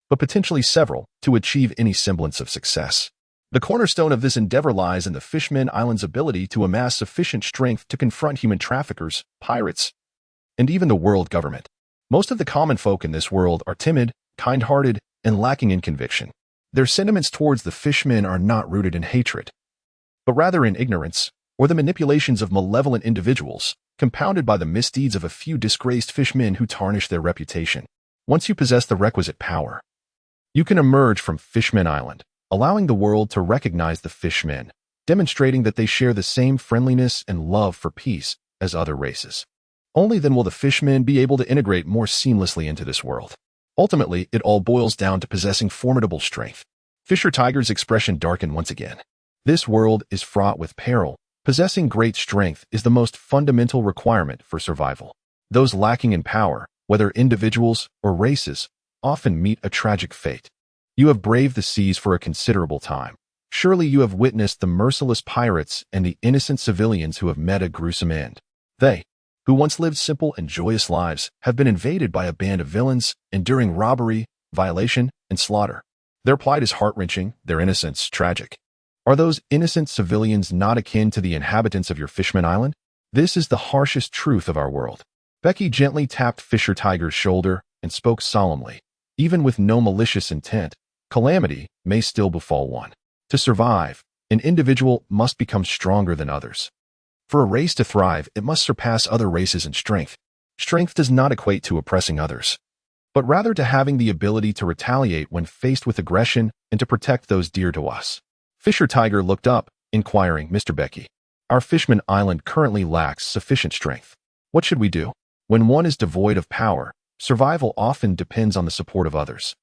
but potentially several, to achieve any semblance of success. The cornerstone of this endeavor lies in the Fishman Island's ability to amass sufficient strength to confront human traffickers, pirates, and even the world government. Most of the common folk in this world are timid, kind-hearted, and lacking in conviction. Their sentiments towards the fishmen are not rooted in hatred, but rather in ignorance, or the manipulations of malevolent individuals, compounded by the misdeeds of a few disgraced fishmen who tarnish their reputation. Once you possess the requisite power, you can emerge from Fishman Island, allowing the world to recognize the fishmen, demonstrating that they share the same friendliness and love for peace as other races. Only then will the fishmen be able to integrate more seamlessly into this world. Ultimately, it all boils down to possessing formidable strength. Fisher Tiger's expression darkened once again. This world is fraught with peril. Possessing great strength is the most fundamental requirement for survival. Those lacking in power, whether individuals or races, often meet a tragic fate. You have braved the seas for a considerable time. Surely you have witnessed the merciless pirates and the innocent civilians who have met a gruesome end. They, who once lived simple and joyous lives, have been invaded by a band of villains, enduring robbery, violation, and slaughter. Their plight is heart-wrenching, their innocence tragic. Are those innocent civilians not akin to the inhabitants of your Fishman Island? This is the harshest truth of our world. Becky gently tapped Fisher Tiger's shoulder and spoke solemnly. Even with no malicious intent, calamity may still befall one. To survive, an individual must become stronger than others. For a race to thrive, it must surpass other races in strength. Strength does not equate to oppressing others, but rather to having the ability to retaliate when faced with aggression and to protect those dear to us. Fisher Tiger looked up, inquiring, Mr. Becky, our Fishman Island currently lacks sufficient strength. What should we do? When one is devoid of power, survival often depends on the support of others.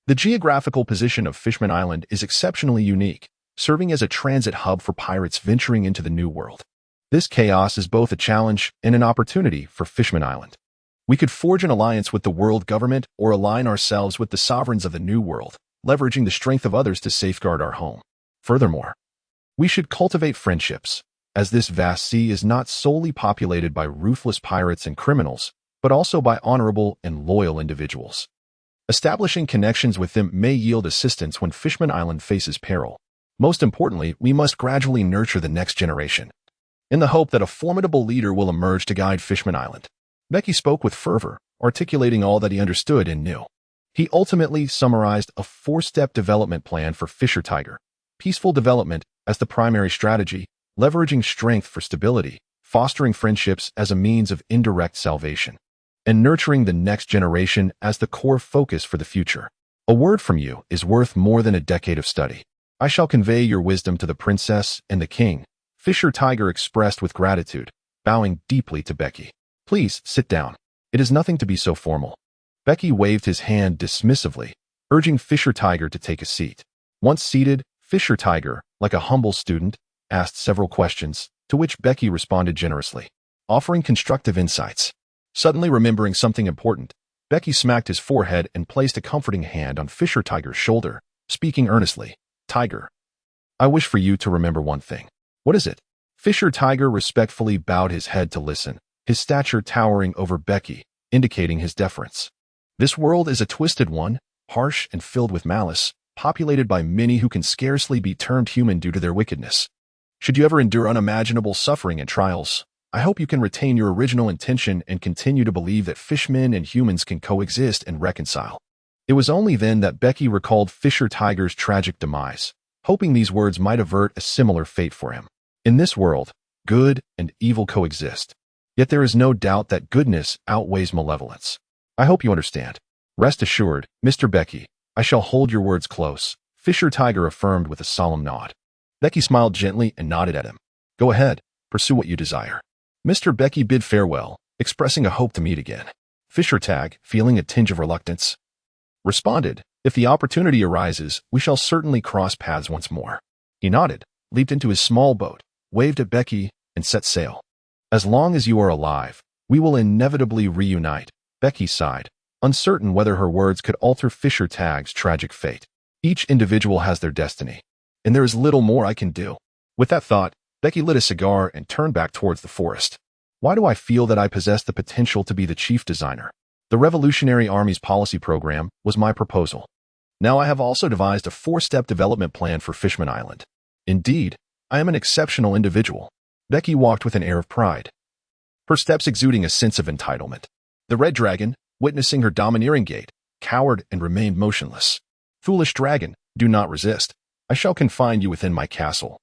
The geographical position of Fishman Island is exceptionally unique, serving as a transit hub for pirates venturing into the New World. This chaos is both a challenge and an opportunity for Fishman Island. We could forge an alliance with the world government or align ourselves with the sovereigns of the New World, leveraging the strength of others to safeguard our home. Furthermore, we should cultivate friendships, as this vast sea is not solely populated by ruthless pirates and criminals, but also by honorable and loyal individuals. Establishing connections with them may yield assistance when Fishman Island faces peril. Most importantly, we must gradually nurture the next generation, in the hope that a formidable leader will emerge to guide Fishman Island. Becky spoke with fervor, articulating all that he understood and knew. He ultimately summarized a 4-step development plan for Fisher Tiger. Peaceful development as the primary strategy, leveraging strength for stability, fostering friendships as a means of indirect salvation, and nurturing the next generation as the core focus for the future. A word from you is worth more than a decade of study. I shall convey your wisdom to the princess and the king, Fisher Tiger expressed with gratitude, bowing deeply to Becky. Please, sit down. It is nothing to be so formal. Becky waved his hand dismissively, urging Fisher Tiger to take a seat. Once seated, Fisher Tiger, like a humble student, asked several questions, to which Becky responded generously, offering constructive insights. Suddenly remembering something important, Becky smacked his forehead and placed a comforting hand on Fisher Tiger's shoulder, speaking earnestly. Tiger, I wish for you to remember one thing. What is it? Fisher Tiger respectfully bowed his head to listen, his stature towering over Becky, indicating his deference. This world is a twisted one, harsh and filled with malice, populated by many who can scarcely be termed human due to their wickedness. Should you ever endure unimaginable suffering and trials, I hope you can retain your original intention and continue to believe that fishmen and humans can coexist and reconcile. It was only then that Becky recalled Fisher Tiger's tragic demise, hoping these words might avert a similar fate for him. In this world, good and evil coexist. Yet there is no doubt that goodness outweighs malevolence. I hope you understand. Rest assured, Mr. Becky, I shall hold your words close, Fisher Tiger affirmed with a solemn nod. Becky smiled gently and nodded at him. Go ahead, pursue what you desire. Mr. Becky bid farewell, expressing a hope to meet again. Fisher Tag, feeling a tinge of reluctance, responded, if the opportunity arises, we shall certainly cross paths once more. He nodded, leaped into his small boat, waved at Becky, and set sail. As long as you are alive, we will inevitably reunite, Becky sighed, uncertain whether her words could alter Fisher Tag's tragic fate. Each individual has their destiny, and there is little more I can do. With that thought, Becky lit a cigar and turned back towards the forest. Why do I feel that I possess the potential to be the chief designer? The Revolutionary Army's policy program was my proposal. Now I have also devised a 4-step development plan for Fishman Island. Indeed, I am an exceptional individual. Becky walked with an air of pride, her steps exuding a sense of entitlement. The red dragon, witnessing her domineering gait, cowered and remained motionless. Foolish dragon, do not resist. I shall confine you within my castle,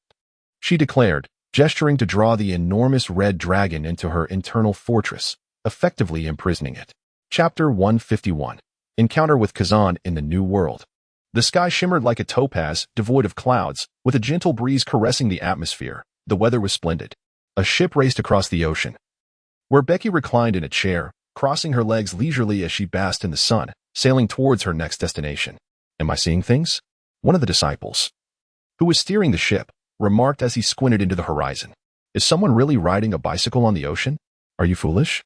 she declared, gesturing to draw the enormous red dragon into her internal fortress, effectively imprisoning it. Chapter 151. Encounter with Kazan in the New World. The sky shimmered like a topaz, devoid of clouds, with a gentle breeze caressing the atmosphere. The weather was splendid. A ship raced across the ocean, where Becky reclined in a chair, crossing her legs leisurely as she basked in the sun, sailing towards her next destination. Am I seeing things? One of the disciples, who was steering the ship, remarked as he squinted into the horizon. Is someone really riding a bicycle on the ocean? Are you foolish?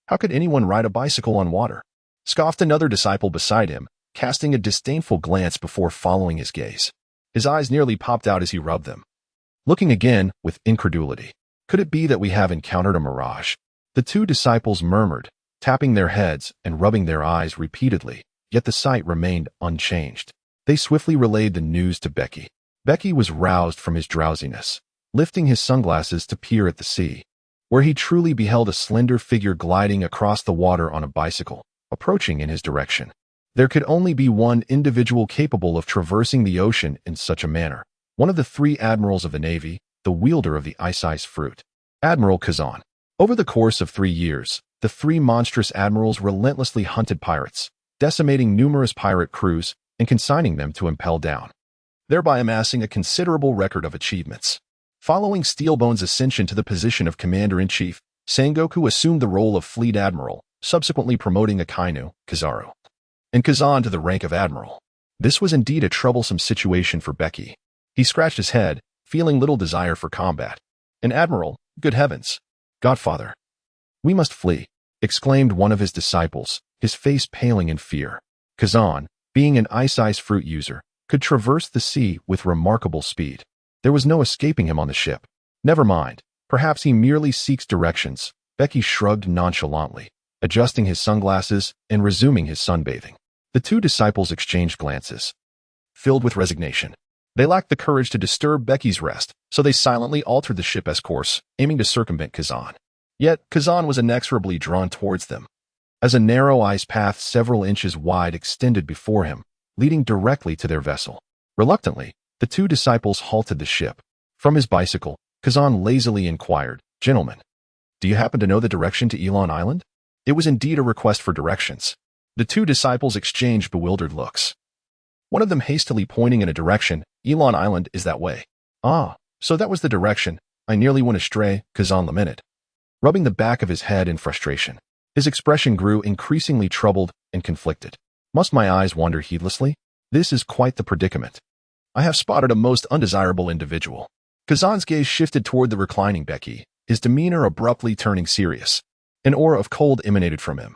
How could anyone ride a bicycle on water? Scoffed another disciple beside him, casting a disdainful glance before following his gaze. His eyes nearly popped out as he rubbed them, looking again with incredulity. Could it be that we have encountered a mirage? The two disciples murmured, tapping their heads and rubbing their eyes repeatedly, yet the sight remained unchanged. They swiftly relayed the news to Becky. Becky was roused from his drowsiness, lifting his sunglasses to peer at the sea, where he truly beheld a slender figure gliding across the water on a bicycle, approaching in his direction. There could only be one individual capable of traversing the ocean in such a manner, one of the 3 admirals of the Navy, the wielder of the ice fruit, Admiral Kazan. Over the course of 3 years, the 3 monstrous admirals relentlessly hunted pirates, decimating numerous pirate crews and consigning them to impel down, thereby amassing a considerable record of achievements. Following Steelbone's ascension to the position of Commander-in-Chief, Sengoku assumed the role of Fleet Admiral, subsequently promoting Akainu, Kizaru, and Kazan to the rank of Admiral. This was indeed a troublesome situation for Becky. He scratched his head, feeling little desire for combat. An admiral? Good heavens! Godfather! We must flee, exclaimed one of his disciples, his face paling in fear. Kazan, being an ice fruit user, could traverse the sea with remarkable speed. There was no escaping him on the ship. Never mind, perhaps he merely seeks directions. Becky shrugged nonchalantly, adjusting his sunglasses and resuming his sunbathing. The 2 disciples exchanged glances, filled with resignation. They lacked the courage to disturb Becky's rest, so they silently altered the ship's course, aiming to circumvent Kazan. Yet, Kazan was inexorably drawn towards them, as a narrow ice path several inches wide extended before him, leading directly to their vessel. Reluctantly, the 2 disciples halted the ship. From his bicycle, Kazan lazily inquired, Gentlemen, do you happen to know the direction to Elon Island? It was indeed a request for directions. The 2 disciples exchanged bewildered looks. one of them hastily pointing in a direction. Elon Island is that way. Ah, so that was the direction. I nearly went astray, Kazan lamented, rubbing the back of his head in frustration. His expression grew increasingly troubled and conflicted. Must my eyes wander heedlessly? This is quite the predicament. I have spotted a most undesirable individual. Kazan's gaze shifted toward the reclining Becky, his demeanor abruptly turning serious. An aura of cold emanated from him.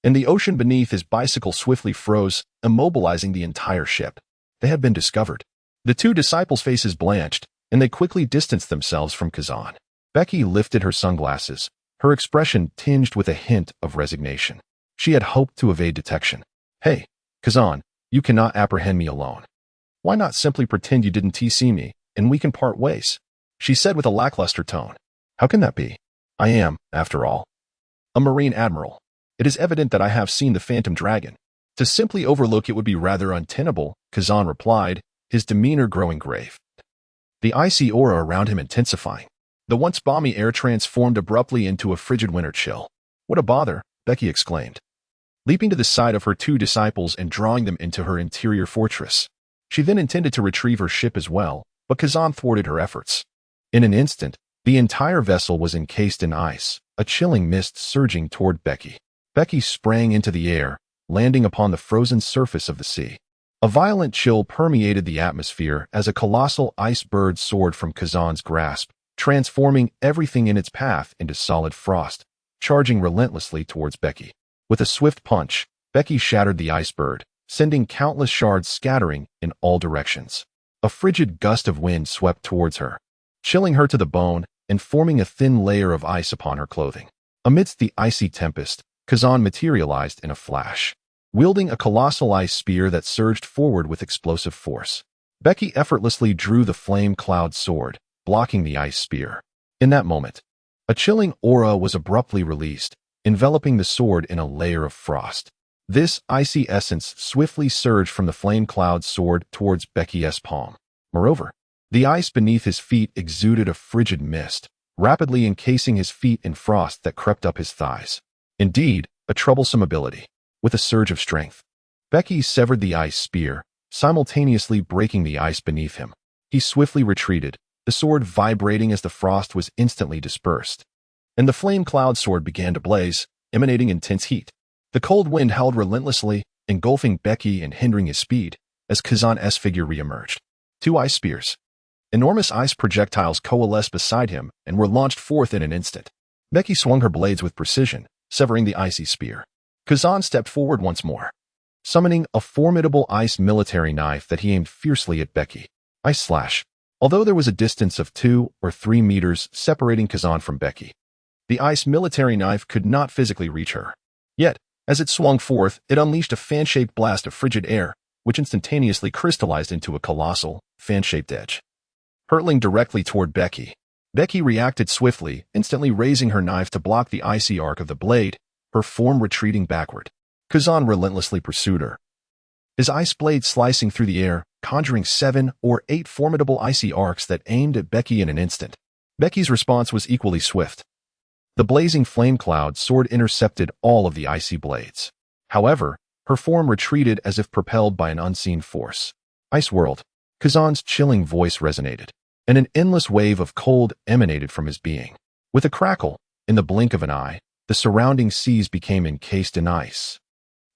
In the ocean beneath, his bicycle swiftly froze, immobilizing the entire ship. They had been discovered. The two disciples' faces blanched, and they quickly distanced themselves from Kazan. Becky lifted her sunglasses, her expression tinged with a hint of resignation. She had hoped to evade detection. Hey, Kazan, you cannot apprehend me alone. Why not simply pretend you didn't see me, and we can part ways? She said with a lackluster tone. How can that be? I am, after all, a Marine Admiral. It is evident that I have seen the Phantom Dragon. To simply overlook it would be rather untenable, Kazan replied, his demeanor growing grave. The icy aura around him intensifying. The once balmy air transformed abruptly into a frigid winter chill. What a bother, Becky exclaimed, leaping to the side of her two disciples and drawing them into her interior fortress. She then intended to retrieve her ship as well, but Kazan thwarted her efforts. In an instant, the entire vessel was encased in ice, a chilling mist surging toward Becky. Becky sprang into the air, landing upon the frozen surface of the sea. A violent chill permeated the atmosphere as a colossal ice bird soared from Kazan's grasp, transforming everything in its path into solid frost, charging relentlessly towards Becky. With a swift punch, Becky shattered the ice bird, sending countless shards scattering in all directions. A frigid gust of wind swept towards her, chilling her to the bone and forming a thin layer of ice upon her clothing. Amidst the icy tempest, Kazan materialized in a flash, wielding a colossal ice spear that surged forward with explosive force. Becky effortlessly drew the flame cloud sword, blocking the ice spear. In that moment, a chilling aura was abruptly released, enveloping the sword in a layer of frost. This icy essence swiftly surged from the flame cloud sword towards Becky's palm. Moreover, the ice beneath his feet exuded a frigid mist, rapidly encasing his feet in frost that crept up his thighs. Indeed, a troublesome ability. With a surge of strength, Becky severed the ice spear, simultaneously breaking the ice beneath him. He swiftly retreated, the sword vibrating as the frost was instantly dispersed. And the flame cloud sword began to blaze, emanating intense heat. The cold wind howled relentlessly, engulfing Becky and hindering his speed, as Kazan's figure reemerged. Two ice spears. Enormous ice projectiles coalesced beside him and were launched forth in an instant. Becky swung her blades with precision, severing the icy spear. Kazan stepped forward once more, summoning a formidable ice military knife that he aimed fiercely at Becky. Ice slash. Although there was a distance of 2 or 3 meters separating Kazan from Becky, the ice military knife could not physically reach her. Yet, as it swung forth, it unleashed a fan-shaped blast of frigid air, which instantaneously crystallized into a colossal, fan-shaped edge, hurtling directly toward Becky. Becky reacted swiftly, instantly raising her knife to block the icy arc of the blade, her form retreating backward. Kazan relentlessly pursued her, his ice blade slicing through the air, conjuring 7 or 8 formidable icy arcs that aimed at Becky in an instant. Becky's response was equally swift. The blazing flame cloud sword intercepted all of the icy blades. However, her form retreated as if propelled by an unseen force. Ice World. Kazan's chilling voice resonated, and an endless wave of cold emanated from his being. With a crackle, in the blink of an eye, the surrounding seas became encased in ice.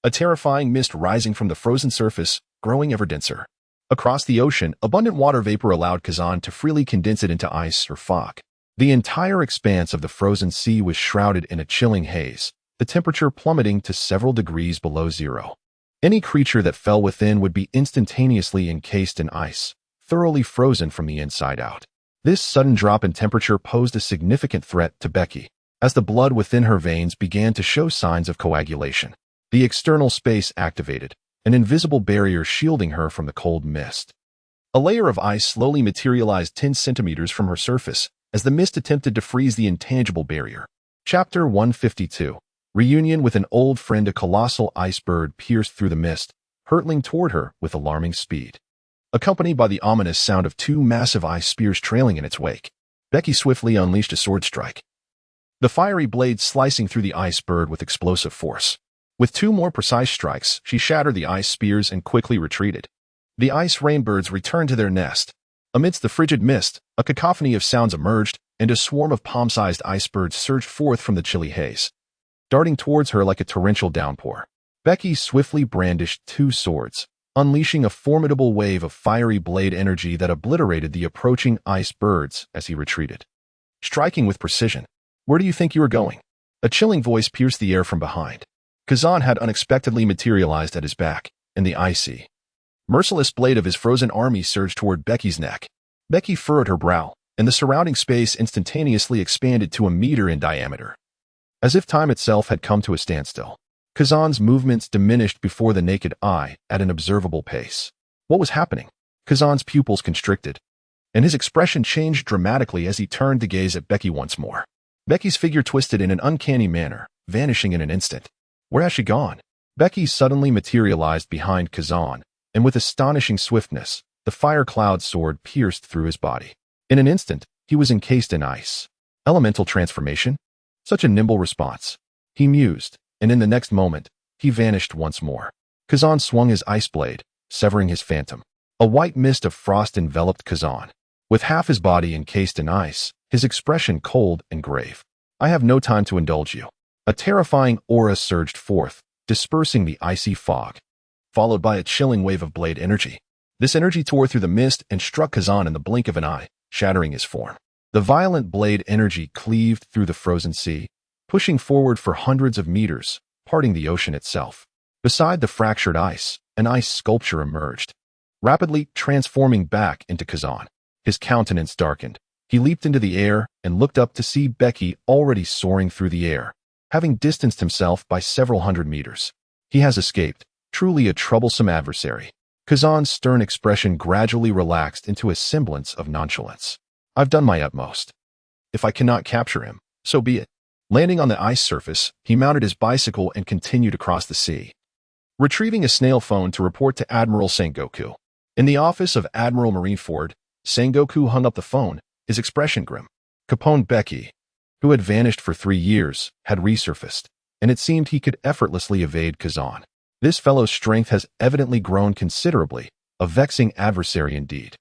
A terrifying mist rising from the frozen surface, growing ever denser. Across the ocean, abundant water vapor allowed Kazan to freely condense it into ice or fog. The entire expanse of the frozen sea was shrouded in a chilling haze, the temperature plummeting to several degrees below zero. Any creature that fell within would be instantaneously encased in ice, thoroughly frozen from the inside out. This sudden drop in temperature posed a significant threat to Becky, as the blood within her veins began to show signs of coagulation. The external space activated, an invisible barrier shielding her from the cold mist. A layer of ice slowly materialized 10 centimeters from her surface, as the mist attempted to freeze the intangible barrier. Chapter 152. Reunion with an old friend. A colossal ice bird pierced through the mist, hurtling toward her with alarming speed, accompanied by the ominous sound of 2 massive ice spears trailing in its wake. Becky swiftly unleashed a sword strike, the fiery blade slicing through the ice bird with explosive force. With 2 more precise strikes, she shattered the ice spears and quickly retreated, The ice rainbirds returned to their nest. Amidst the frigid mist, a cacophony of sounds emerged, and a swarm of palm-sized icebergs surged forth from the chilly haze, darting towards her like a torrential downpour. Becky swiftly brandished two swords, unleashing a formidable wave of fiery blade energy that obliterated the approaching ice birds as he retreated, striking with precision. "Where do you think you are going?" A chilling voice pierced the air from behind. Kazan had unexpectedly materialized at his back, and the icy, merciless blade of his frozen army surged toward Becky's neck. Becky furrowed her brow, and the surrounding space instantaneously expanded to a meter in diameter. As if time itself had come to a standstill, Kazan's movements diminished before the naked eye at an observable pace. What was happening? Kazan's pupils constricted, and his expression changed dramatically as he turned to gaze at Becky once more. Becky's figure twisted in an uncanny manner, vanishing in an instant. Where has she gone? Becky suddenly materialized behind Kazan, and with astonishing swiftness, the fire cloud sword pierced through his body. In an instant, he was encased in ice. Elemental transformation? Such a nimble response. He mused, and in the next moment, he vanished once more. Kazan swung his ice blade, severing his phantom. A white mist of frost enveloped Kazan. With half his body encased in ice, his expression cold and grave. "I have no time to indulge you." A terrifying aura surged forth, dispersing the icy fog, followed by a chilling wave of blade energy. This energy tore through the mist and struck Kazan in the blink of an eye, shattering his form. The violent blade energy cleaved through the frozen sea, pushing forward for hundreds of meters, parting the ocean itself. Beside the fractured ice, an ice sculpture emerged, rapidly transforming back into Kazan. His countenance darkened. He leaped into the air and looked up to see Becky already soaring through the air, having distanced himself by several hundred meters. He has escaped, truly a troublesome adversary. Kazan's stern expression gradually relaxed into a semblance of nonchalance. "I've done my utmost. If I cannot capture him, so be it." Landing on the ice surface, he mounted his bicycle and continued across the sea, retrieving a snail phone to report to Admiral Sengoku. In the office of Admiral Marineford, Sengoku hung up the phone, his expression grim. Capone Bege, who had vanished for 3 years, had resurfaced, and it seemed he could effortlessly evade Kazan. This fellow's strength has evidently grown considerably, a vexing adversary indeed.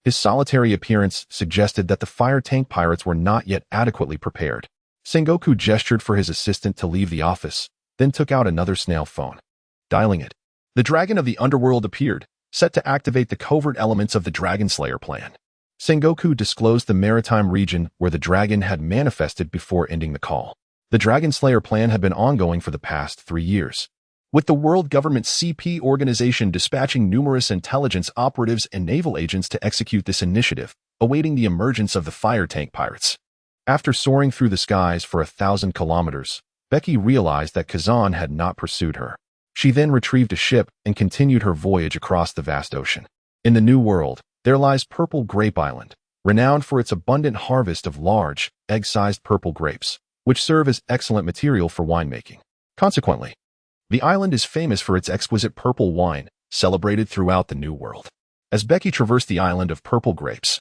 His solitary appearance suggested that the fire tank pirates were not yet adequately prepared. Sengoku gestured for his assistant to leave the office, then took out another snail phone. Dialing it. The dragon of the underworld appeared, set to activate the covert elements of the Dragon Slayer plan. Sengoku disclosed the maritime region where the dragon had manifested before ending the call. The Dragon Slayer plan had been ongoing for the past 3 years, with the world government CP organization dispatching numerous intelligence operatives and naval agents to execute this initiative, awaiting the emergence of the fire tank pirates. After soaring through the skies for 1,000 kilometers, Becky realized that Kazan had not pursued her. She then retrieved a ship and continued her voyage across the vast ocean. In the New World, there lies Purple Grape Island, renowned for its abundant harvest of large, egg-sized purple grapes, which serve as excellent material for winemaking. Consequently, the island is famous for its exquisite purple wine, celebrated throughout the New World. As Becky traversed the island of purple grapes,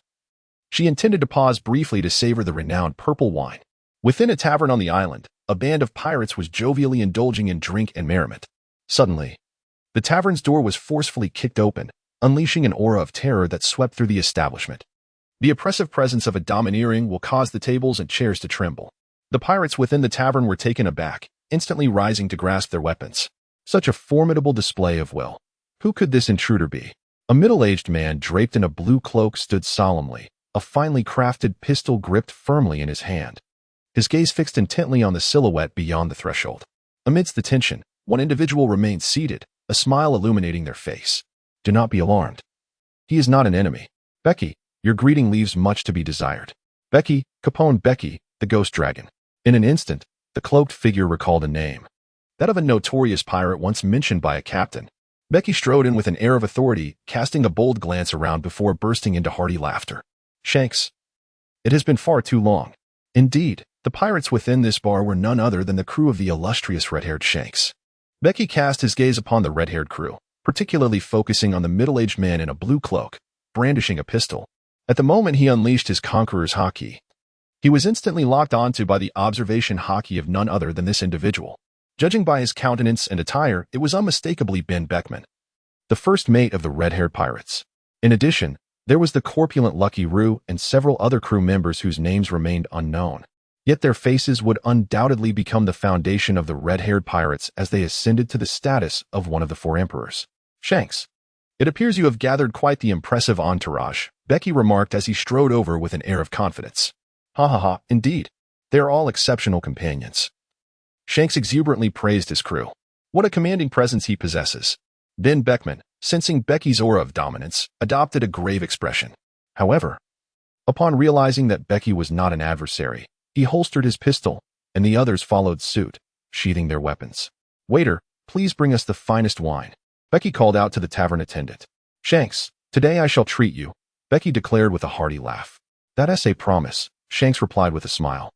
she intended to pause briefly to savor the renowned purple wine. Within a tavern on the island, a band of pirates was jovially indulging in drink and merriment. Suddenly, the tavern's door was forcefully kicked open, unleashing an aura of terror that swept through the establishment. The oppressive presence of a domineering will cause the tables and chairs to tremble. The pirates within the tavern were taken aback, instantly rising to grasp their weapons. Such a formidable display of will. Who could this intruder be? A middle-aged man draped in a blue cloak stood solemnly, a finely crafted pistol gripped firmly in his hand. His gaze fixed intently on the silhouette beyond the threshold. Amidst the tension, one individual remained seated, a smile illuminating their face. "Do not be alarmed. He is not an enemy. Becky, your greeting leaves much to be desired." Becky, Capone Bege, the ghost dragon. In an instant, the cloaked figure recalled a name. That of a notorious pirate once mentioned by a captain. Becky strode in with an air of authority, casting a bold glance around before bursting into hearty laughter. "Shanks, it has been far too long." Indeed, the pirates within this bar were none other than the crew of the illustrious red-haired Shanks. Becky cast his gaze upon the red-haired crew, particularly focusing on the middle-aged man in a blue cloak, brandishing a pistol. At the moment he unleashed his conqueror's haki, he was instantly locked onto by the observation haki of none other than this individual. Judging by his countenance and attire, it was unmistakably Ben Beckman. the first mate of the red-haired pirates. In addition, there was the corpulent Lucky Roo and several other crew members whose names remained unknown. Yet their faces would undoubtedly become the foundation of the red-haired pirates as they ascended to the status of one of the four emperors. Shanks, it appears you have gathered quite the impressive entourage, Becky remarked as he strode over with an air of confidence. Ha ha ha, indeed. They are all exceptional companions. Shanks exuberantly praised his crew. What a commanding presence he possesses. Ben Beckman, sensing Becky's aura of dominance, adopted a grave expression. However, upon realizing that Becky was not an adversary, he holstered his pistol, and the others followed suit, sheathing their weapons. Waiter, please bring us the finest wine, Becky called out to the tavern attendant. Shanks, today I shall treat you, Becky declared with a hearty laugh. That's a promise, Shanks replied with a smile.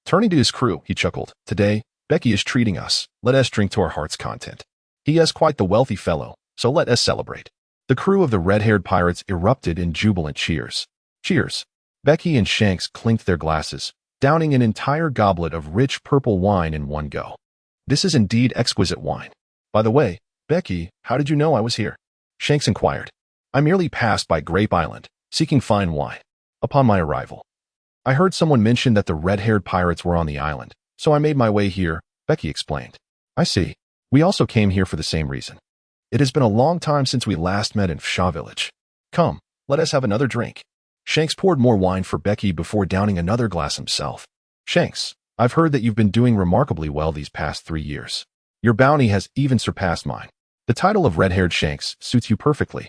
Turning to his crew, he chuckled. Today, Becky is treating us. Let us drink to our heart's content. He is quite the wealthy fellow, so let us celebrate. The crew of the red-haired pirates erupted in jubilant cheers. Cheers. Becky and Shanks clinked their glasses, downing an entire goblet of rich purple wine in one go. This is indeed exquisite wine. By the way, Becky, how did you know I was here? Shanks inquired. I merely passed by Grape Island, seeking fine wine. Upon my arrival, I heard someone mention that the red-haired pirates were on the island, so I made my way here, Becky explained. I see. We also came here for the same reason. It has been a long time since we last met in Shaw Village. Come, let us have another drink. Shanks poured more wine for Becky before downing another glass himself. Shanks, I've heard that you've been doing remarkably well these past 3 years. Your bounty has even surpassed mine. The title of red-haired Shanks suits you perfectly,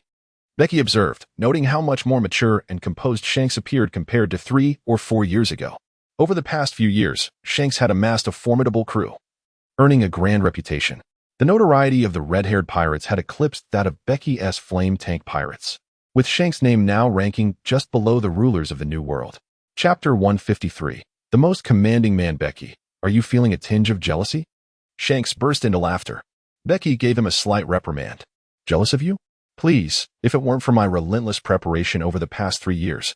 Becky observed, noting how much more mature and composed Shanks appeared compared to 3 or 4 years ago. Over the past few years, Shanks had amassed a formidable crew, earning a grand reputation. The notoriety of the red-haired pirates had eclipsed that of Becky's flame tank pirates, with Shanks' name now ranking just below the rulers of the New World. Chapter 153. The most commanding man. Becky, are you feeling a tinge of jealousy? Shanks burst into laughter. Becky gave him a slight reprimand. Jealous of you? Please, if it weren't for my relentless preparation over the past 3 years,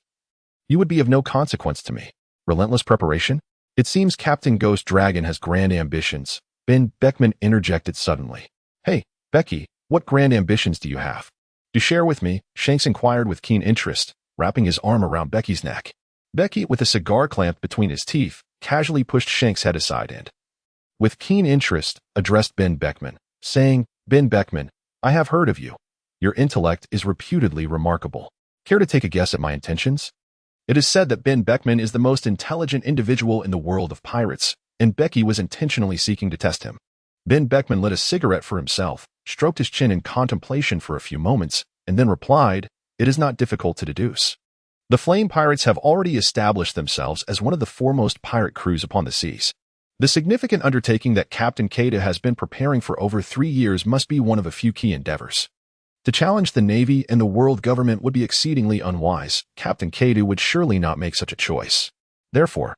you would be of no consequence to me. Relentless preparation? It seems Captain Ghost Dragon has grand ambitions. Ben Beckman interjected suddenly. Hey, Becky, what grand ambitions do you have? To share with me, Shanks inquired with keen interest, wrapping his arm around Becky's neck. Becky, with a cigar clamped between his teeth, casually pushed Shanks' head aside and, with keen interest, addressed Ben Beckman, saying, Ben Beckman, I have heard of you. Your intellect is reputedly remarkable. Care to take a guess at my intentions? It is said that Ben Beckman is the most intelligent individual in the world of pirates, and Becky was intentionally seeking to test him. Ben Beckman lit a cigarette for himself, stroked his chin in contemplation for a few moments, and then replied, It is not difficult to deduce. The Flame Pirates have already established themselves as one of the foremost pirate crews upon the seas. The significant undertaking that Captain Bege has been preparing for over 3 years must be one of a few key endeavors. To challenge the Navy and the world government would be exceedingly unwise. Captain Bege would surely not make such a choice. Therefore,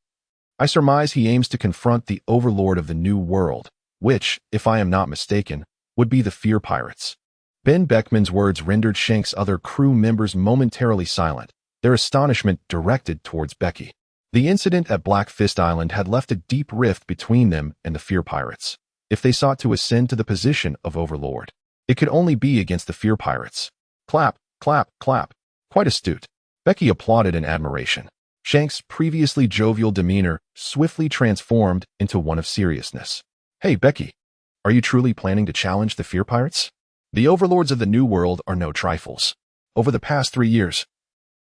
I surmise he aims to confront the overlord of the New World, which, if I am not mistaken, would be the Fear Pirates. Ben Beckman's words rendered Shanks' other crew members momentarily silent, their astonishment directed towards Becky. The incident at Black Fist Island had left a deep rift between them and the Fear Pirates. If they sought to ascend to the position of overlord, it could only be against the Fear Pirates. Clap, clap, clap. Quite astute. Becky applauded in admiration. Shanks' previously jovial demeanor swiftly transformed into one of seriousness. Hey, Becky, are you truly planning to challenge the Fear Pirates? The overlords of the New World are no trifles. Over the past 3 years,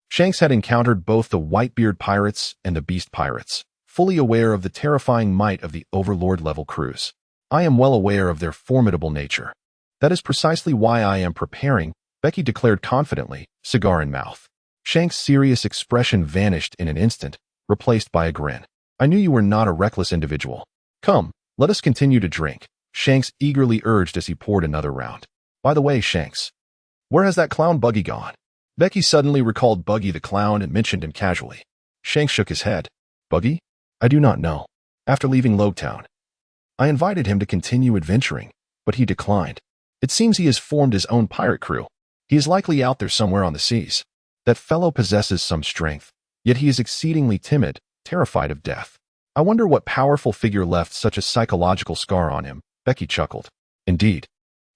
Shanks had encountered both the Whitebeard Pirates and the Beast Pirates, fully aware of the terrifying might of the overlord-level crews. I am well aware of their formidable nature. That is precisely why I am preparing, Becky declared confidently, cigar in mouth. Shanks' serious expression vanished in an instant, replaced by a grin. I knew you were not a reckless individual. Come, let us continue to drink, Shanks eagerly urged as he poured another round. By the way, Shanks, where has that clown Buggy gone? Becky suddenly recalled Buggy the clown and mentioned him casually. Shanks shook his head. Buggy? I do not know. After leaving Logtown, I invited him to continue adventuring, but he declined. It seems he has formed his own pirate crew. He is likely out there somewhere on the seas. That fellow possesses some strength, yet he is exceedingly timid, terrified of death. I wonder what powerful figure left such a psychological scar on him, Becky chuckled. Indeed,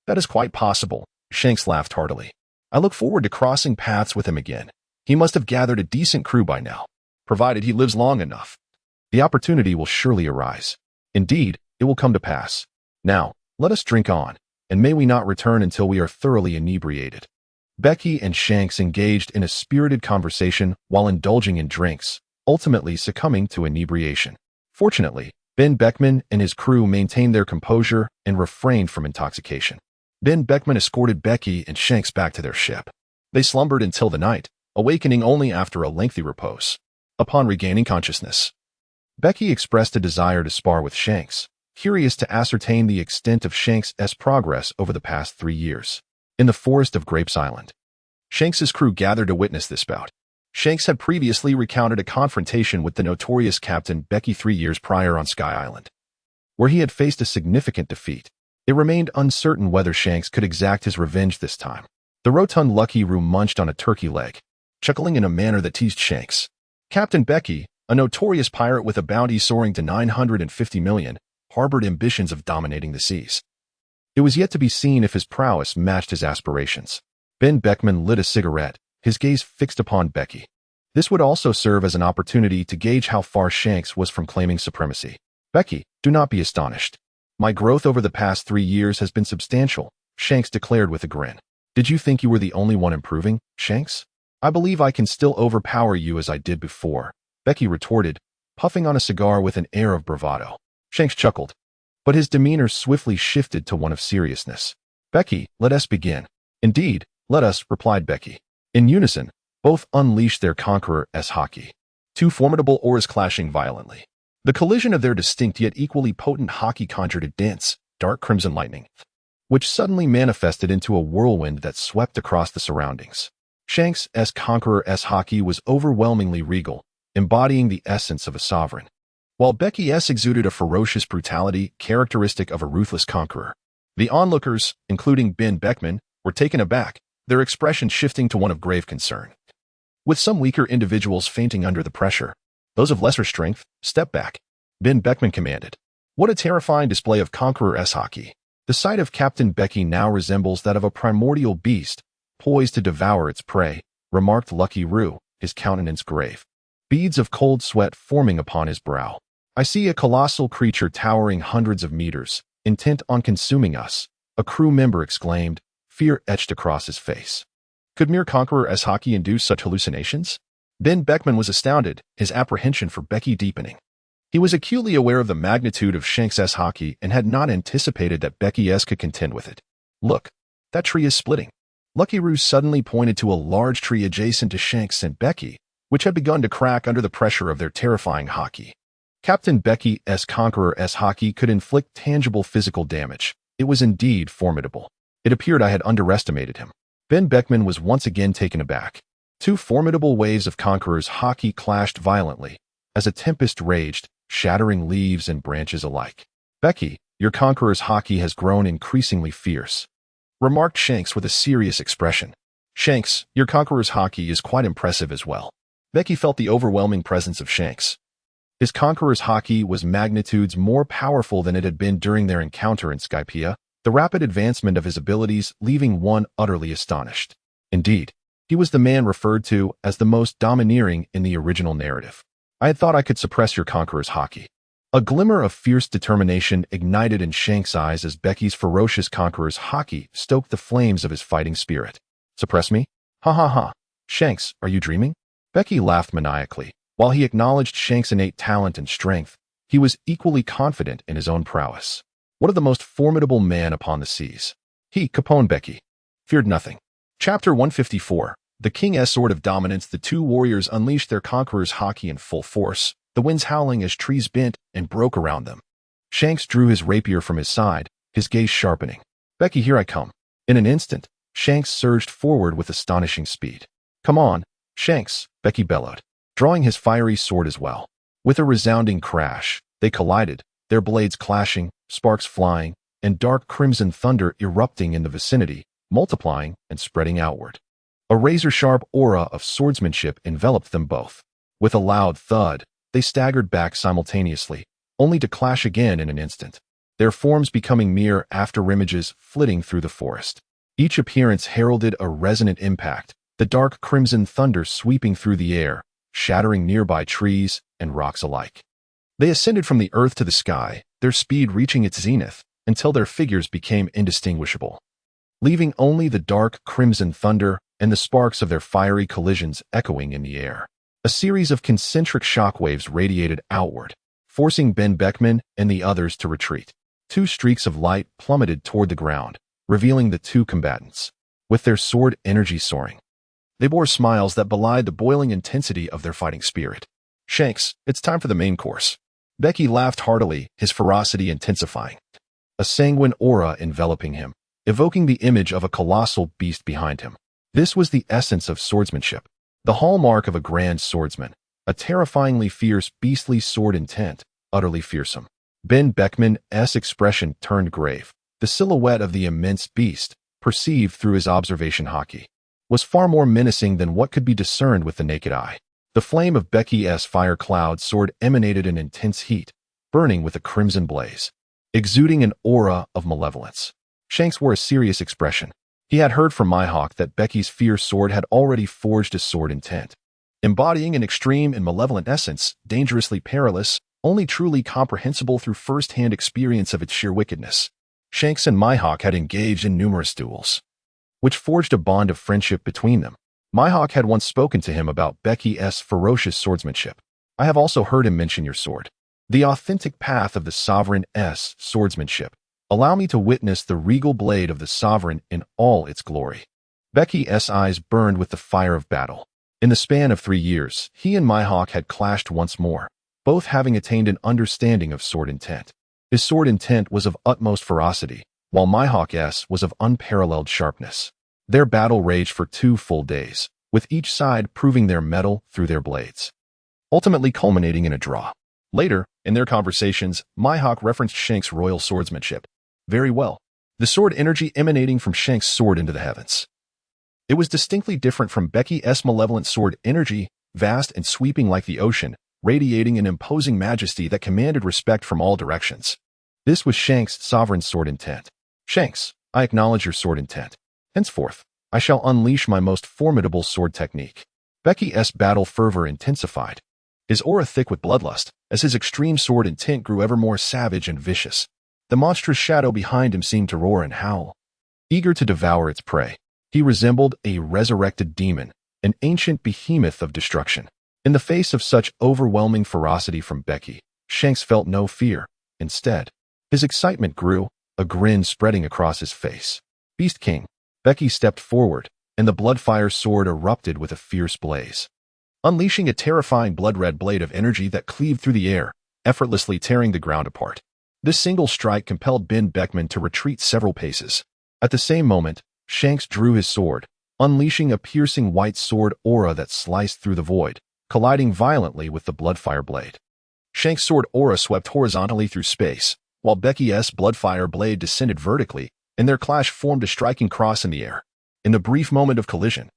that is quite possible, Shanks laughed heartily. I look forward to crossing paths with him again. He must have gathered a decent crew by now, provided he lives long enough. The opportunity will surely arise. Indeed, it will come to pass. Now, let us drink on, and may we not return until we are thoroughly inebriated. Becky and Shanks engaged in a spirited conversation while indulging in drinks, ultimately succumbing to inebriation. Fortunately, Ben Beckman and his crew maintained their composure and refrained from intoxication. Ben Beckman escorted Becky and Shanks back to their ship. They slumbered until the night, awakening only after a lengthy repose. Upon regaining consciousness, Becky expressed a desire to spar with Shanks, curious to ascertain the extent of Shanks' progress over the past 3 years. In the forest of Grapes Island, Shanks' crew gathered to witness this bout. Shanks had previously recounted a confrontation with the notorious Captain Bege 3 years prior on Sky Island, where he had faced a significant defeat. It remained uncertain whether Shanks could exact his revenge this time. The rotund Lucky Roo munched on a turkey leg, chuckling in a manner that teased Shanks. Captain Bege, a notorious pirate with a bounty soaring to 950 million, harbored ambitions of dominating the seas. It was yet to be seen if his prowess matched his aspirations. Ben Beckman lit a cigarette, his gaze fixed upon Bege. This would also serve as an opportunity to gauge how far Shanks was from claiming supremacy. Bege, do not be astonished. My growth over the past 3 years has been substantial, Shanks declared with a grin. Did you think you were the only one improving, Shanks? I believe I can still overpower you as I did before, Bege retorted, puffing on a cigar with an air of bravado. Shanks chuckled, but his demeanor swiftly shifted to one of seriousness. Bege, let us begin. Indeed, let us, replied Bege. In unison, both unleashed their conqueror-s haki. 2 formidable auras clashing violently. The collision of their distinct yet equally potent haki conjured a dense, dark crimson lightning, which suddenly manifested into a whirlwind that swept across the surroundings. Shanks' conqueror-s haki was overwhelmingly regal, embodying the essence of a sovereign, while Bege's exuded a ferocious brutality characteristic of a ruthless conqueror. The onlookers, including Ben Beckman, were taken aback, their expression shifting to one of grave concern. With some weaker individuals fainting under the pressure, those of lesser strength, step back, Ben Beckman commanded. What a terrifying display of conqueror-s haki. The sight of Captain Bege now resembles that of a primordial beast, poised to devour its prey, remarked Lucky Roo, his countenance grave, beads of cold sweat forming upon his brow. I see a colossal creature towering hundreds of meters, intent on consuming us, a crew member exclaimed, fear etched across his face. Could mere conqueror-s haki induce such hallucinations? Ben Beckman was astounded, his apprehension for Bege deepening. He was acutely aware of the magnitude of Shanks' haki and had not anticipated that Bege's could contend with it. Look, that tree is splitting. Lucky Roo suddenly pointed to a large tree adjacent to Shanks and Bege, which had begun to crack under the pressure of their terrifying haki. Captain Bege's conqueror-s haki could inflict tangible physical damage. It was indeed formidable. It appeared I had underestimated him. Ben Beckman was once again taken aback. 2 formidable waves of conquerors' haki clashed violently, as a tempest raged, shattering leaves and branches alike. Bege, your conqueror's haki has grown increasingly fierce, remarked Shanks with a serious expression. Shanks, your conqueror's haki is quite impressive as well. Bege felt the overwhelming presence of Shanks. His conqueror's haki was magnitudes more powerful than it had been during their encounter in Skypiea, the rapid advancement of his abilities leaving one utterly astonished. Indeed, he was the man referred to as the most domineering in the original narrative. I had thought I could suppress your conqueror's haki. A glimmer of fierce determination ignited in Shanks' eyes as Bege's ferocious conqueror's haki stoked the flames of his fighting spirit. Suppress me? Ha ha ha. Shanks, are you dreaming? Bege laughed maniacally. While he acknowledged Shanks' innate talent and strength, he was equally confident in his own prowess. One of the most formidable men upon the seas. He, Capone Bege, feared nothing. Chapter 154. The King's Sword of Dominance. The 2 warriors unleashed their conqueror's haki in full force, the winds howling as trees bent and broke around them. Shanks drew his rapier from his side, his gaze sharpening. Bege, here I come. In an instant, Shanks surged forward with astonishing speed. Come on, Shanks, Bege bellowed, drawing his fiery sword as well. With a resounding crash, they collided, their blades clashing, sparks flying, and dark crimson thunder erupting in the vicinity, multiplying and spreading outward. A razor-sharp aura of swordsmanship enveloped them both. With a loud thud, they staggered back simultaneously, only to clash again in an instant, their forms becoming mere afterimages flitting through the forest. Each appearance heralded a resonant impact, the dark crimson thunder sweeping through the air, shattering nearby trees and rocks alike. They ascended from the earth to the sky, their speed reaching its zenith, until their figures became indistinguishable, leaving only the dark crimson thunder and the sparks of their fiery collisions echoing in the air. A series of concentric shockwaves radiated outward, forcing Ben Beckman and the others to retreat. Two streaks of light plummeted toward the ground, revealing the two combatants, with their sword energy soaring. They bore smiles that belied the boiling intensity of their fighting spirit. "Shanks, it's time for the main course." Becky laughed heartily, his ferocity intensifying, a sanguine aura enveloping him, evoking the image of a colossal beast behind him. This was the essence of swordsmanship, the hallmark of a grand swordsman, a terrifyingly fierce, beastly sword intent, utterly fearsome. Ben Beckman's expression turned grave. The silhouette of the immense beast, perceived through his observation hockey, was far more menacing than what could be discerned with the naked eye. The flame of Becky's fire cloud sword emanated an intense heat, burning with a crimson blaze, exuding an aura of malevolence. Shanks wore a serious expression. He had heard from Mihawk that Becky's fierce sword had already forged a sword intent, embodying an extreme and malevolent essence, dangerously perilous, only truly comprehensible through first-hand experience of its sheer wickedness. Shanks and Mihawk had engaged in numerous duels, which forged a bond of friendship between them. Mihawk had once spoken to him about Becky's ferocious swordsmanship. "I have also heard him mention your sword, the authentic path of the Sovereign's swordsmanship. Allow me to witness the regal blade of the Sovereign in all its glory." Becky's eyes burned with the fire of battle. In the span of 3 years, he and Mihawk had clashed once more, both having attained an understanding of sword intent. His sword intent was of utmost ferocity, while Mihawk's was of unparalleled sharpness. Their battle raged for 2 full days, with each side proving their mettle through their blades, ultimately culminating in a draw. Later, in their conversations, Mihawk referenced Shanks' royal swordsmanship. "Very well. The sword energy emanating from Shanks' sword into the heavens. It was distinctly different from Becky's malevolent sword energy, vast and sweeping like the ocean, radiating an imposing majesty that commanded respect from all directions. This was Shanks' sovereign sword intent. Shanks, I acknowledge your sword intent. Henceforth, I shall unleash my most formidable sword technique." Becky's battle fervor intensified, his aura thick with bloodlust, as his extreme sword intent grew ever more savage and vicious. The monstrous shadow behind him seemed to roar and howl, eager to devour its prey. He resembled a resurrected demon, an ancient behemoth of destruction. In the face of such overwhelming ferocity from Becky, Shanks felt no fear. Instead, his excitement grew, a grin spreading across his face. "Beast King." Becky stepped forward, and the bloodfire sword erupted with a fierce blaze, unleashing a terrifying blood-red blade of energy that cleaved through the air, effortlessly tearing the ground apart. This single strike compelled Ben Beckman to retreat several paces. At the same moment, Shanks drew his sword, unleashing a piercing white sword aura that sliced through the void, colliding violently with the bloodfire blade. Shanks' sword aura swept horizontally through space, while Becky's bloodfire blade descended vertically, and their clash formed a striking cross in the air. In the brief moment of collision,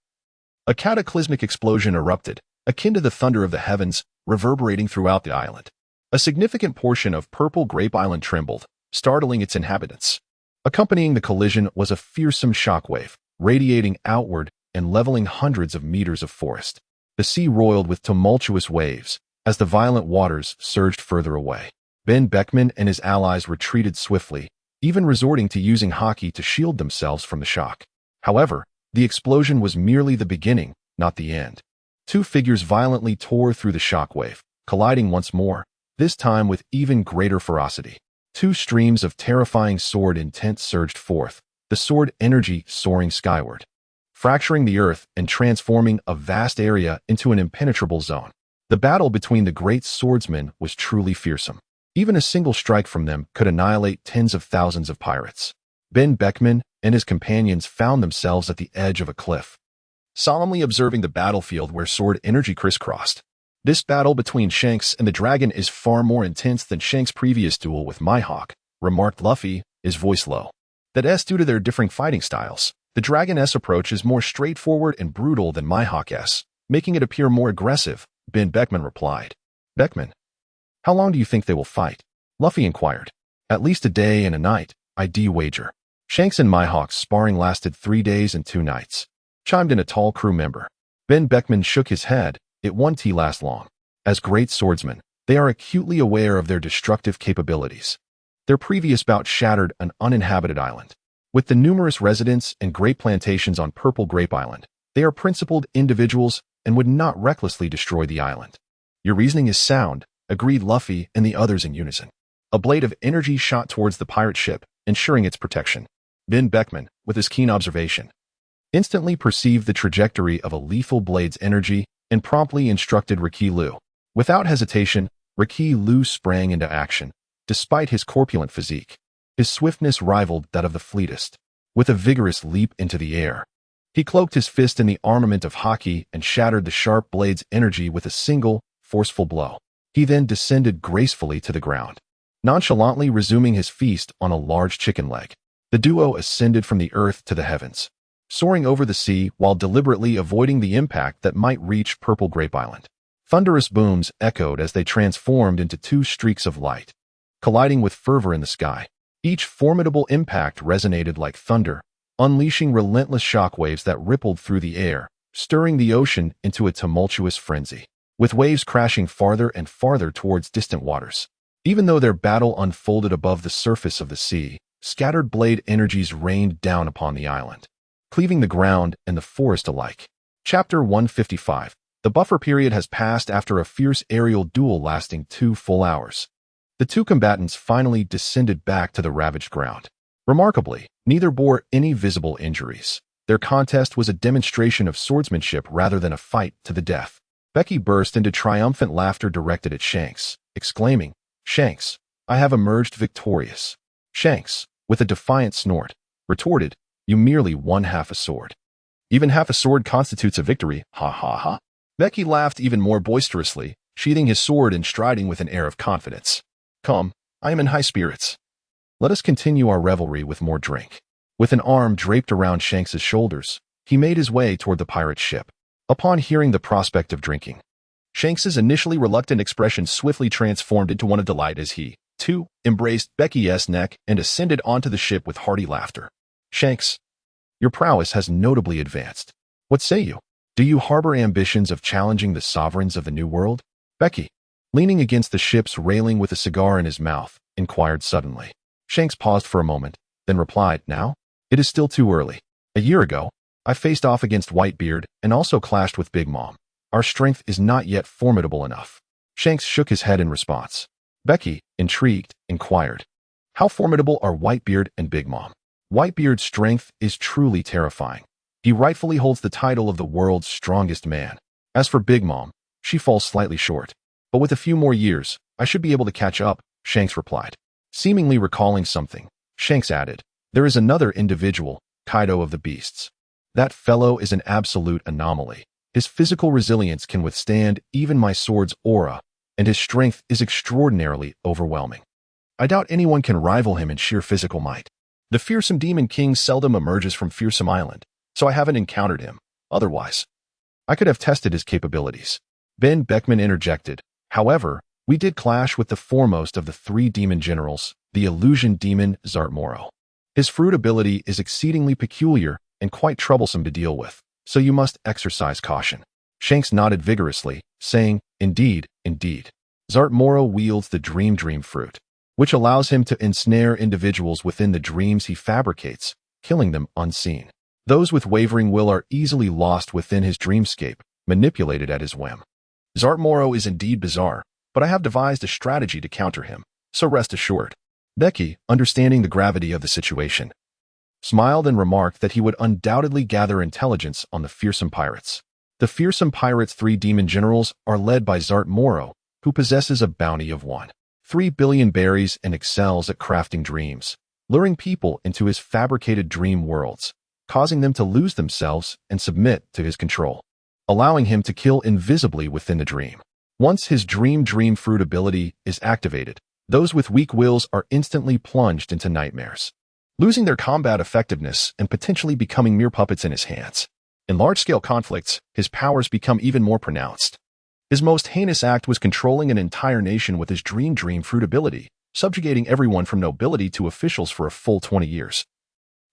a cataclysmic explosion erupted, akin to the thunder of the heavens, reverberating throughout the island. A significant portion of Purple Grape Island trembled, startling its inhabitants. Accompanying the collision was a fearsome shockwave, radiating outward and leveling hundreds of meters of forest. The sea roiled with tumultuous waves as the violent waters surged further away. Ben Beckman and his allies retreated swiftly, even resorting to using hockey to shield themselves from the shock. However, the explosion was merely the beginning, not the end. 2 figures violently tore through the shockwave, colliding once more, this time with even greater ferocity. 2 streams of terrifying sword intent surged forth, the sword energy soaring skyward, fracturing the earth and transforming a vast area into an impenetrable zone. The battle between the great swordsmen was truly fearsome. Even a single strike from them could annihilate tens of thousands of pirates. Ben Beckman and his companions found themselves at the edge of a cliff, solemnly observing the battlefield where sword energy crisscrossed. "This battle between Shanks and the dragon is far more intense than Shanks' previous duel with Mihawk," remarked Luffy, his voice low. "That's due to their differing fighting styles. The dragon's approach is more straightforward and brutal than Mihawk's, making it appear more aggressive," Ben Beckman replied. "Beckman, how long do you think they will fight?" Luffy inquired. "At least a day and a night, I'd wager." Shanks and Mihawk's sparring lasted 3 days and 2 nights, chimed in a tall crew member. Ben Beckman shook his head. It won't last long. As great swordsmen, they are acutely aware of their destructive capabilities. Their previous bout shattered an uninhabited island. With the numerous residents and grape plantations on Purple Grape Island, they are principled individuals and would not recklessly destroy the island. Your reasoning is sound, agreed Luffy and the others in unison. A blade of energy shot towards the pirate ship, ensuring its protection. Ben Beckman, with his keen observation, instantly perceived the trajectory of a lethal blade's energy and promptly instructed Ricky Lu. Without hesitation, Ricky Lu sprang into action. Despite his corpulent physique, his swiftness rivaled that of the fleetest. With a vigorous leap into the air, he cloaked his fist in the armament of Haki and shattered the sharp blade's energy with a single, forceful blow. He then descended gracefully to the ground, nonchalantly resuming his feast on a large chicken leg. The duo ascended from the earth to the heavens, soaring over the sea while deliberately avoiding the impact that might reach Purple Grape Island. Thunderous booms echoed as they transformed into 2 streaks of light, colliding with fervor in the sky. Each formidable impact resonated like thunder, unleashing relentless shockwaves that rippled through the air, stirring the ocean into a tumultuous frenzy, with waves crashing farther and farther towards distant waters. Even though their battle unfolded above the surface of the sea, scattered blade energies rained down upon the island, cleaving the ground and the forest alike. Chapter 155. The buffer period has passed after a fierce aerial duel lasting 2 full hours. The 2 combatants finally descended back to the ravaged ground. Remarkably, neither bore any visible injuries. Their contest was a demonstration of swordsmanship rather than a fight to the death. Becky burst into triumphant laughter directed at Shanks, exclaiming, "Shanks, I have emerged victorious." Shanks, with a defiant snort, retorted, "You merely won half a sword." "Even half a sword constitutes a victory, ha ha ha." Becky laughed even more boisterously, sheathing his sword and striding with an air of confidence. "Come, I am in high spirits. Let us continue our revelry with more drink." With an arm draped around Shanks's shoulders, he made his way toward the pirate ship. Upon hearing the prospect of drinking, Shanks's initially reluctant expression swiftly transformed into one of delight as he, too, embraced Becky's neck and ascended onto the ship with hearty laughter. "Shanks, your prowess has notably advanced. What say you? Do you harbor ambitions of challenging the sovereigns of the New World?" Becky, leaning against the ship's railing with a cigar in his mouth, inquired suddenly. Shanks paused for a moment, then replied, "Now? It is still too early. A year ago, I faced off against Whitebeard and also clashed with Big Mom. Our strength is not yet formidable enough." Shanks shook his head in response. Becky, intrigued, inquired, "How formidable are Whitebeard and Big Mom?" "Whitebeard's strength is truly terrifying. He rightfully holds the title of the world's strongest man. As for Big Mom, she falls slightly short. But with a few more years, I should be able to catch up," Shanks replied. Seemingly recalling something, Shanks added, "There is another individual, Kaido of the Beasts. That fellow is an absolute anomaly. His physical resilience can withstand even my sword's aura, and his strength is extraordinarily overwhelming. I doubt anyone can rival him in sheer physical might. The fearsome Demon King seldom emerges from Fearsome Island, so I haven't encountered him. Otherwise, I could have tested his capabilities." Ben Beckman interjected, "However, we did clash with the foremost of the 3 demon generals, the illusion demon Zartmoro. His fruit ability is exceedingly peculiar and quite troublesome to deal with, so you must exercise caution." Shanks nodded vigorously, saying, Indeed. Zartmoro wields the Dream fruit, which allows him to ensnare individuals within the dreams he fabricates, killing them unseen. Those with wavering will are easily lost within his dreamscape, manipulated at his whim. Zartmoro is indeed bizarre, but I have devised a strategy to counter him, so rest assured." Becky, understanding the gravity of the situation, smiled and remarked that he would undoubtedly gather intelligence on the fearsome pirates. The fearsome pirates' 3 demon generals are led by Zartmoro, who possesses a bounty of 1.3 billion berries and excels at crafting dreams, luring people into his fabricated dream worlds, causing them to lose themselves and submit to his control, allowing him to kill invisibly within the dream. Once his dream fruit ability is activated, those with weak wills are instantly plunged into nightmares, losing their combat effectiveness and potentially becoming mere puppets in his hands. In large-scale conflicts, his powers become even more pronounced. His most heinous act was controlling an entire nation with his dream fruit ability, subjugating everyone from nobility to officials for a full 20 years.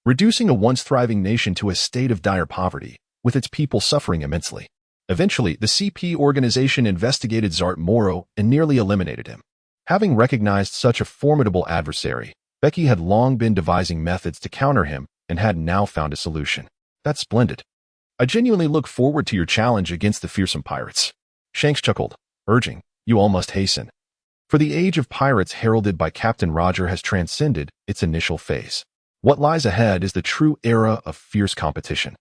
reducing a once thriving nation to a state of dire poverty, with its people suffering immensely. Eventually, the CP organization investigated Zart Moro and nearly eliminated him. Having recognized such a formidable adversary, Becky had long been devising methods to counter him and had now found a solution. That's splendid. I genuinely look forward to your challenge against the fearsome pirates. Shanks chuckled, urging, you all must hasten. For the age of pirates heralded by Captain Roger has transcended its initial phase. What lies ahead is the true era of fierce competition,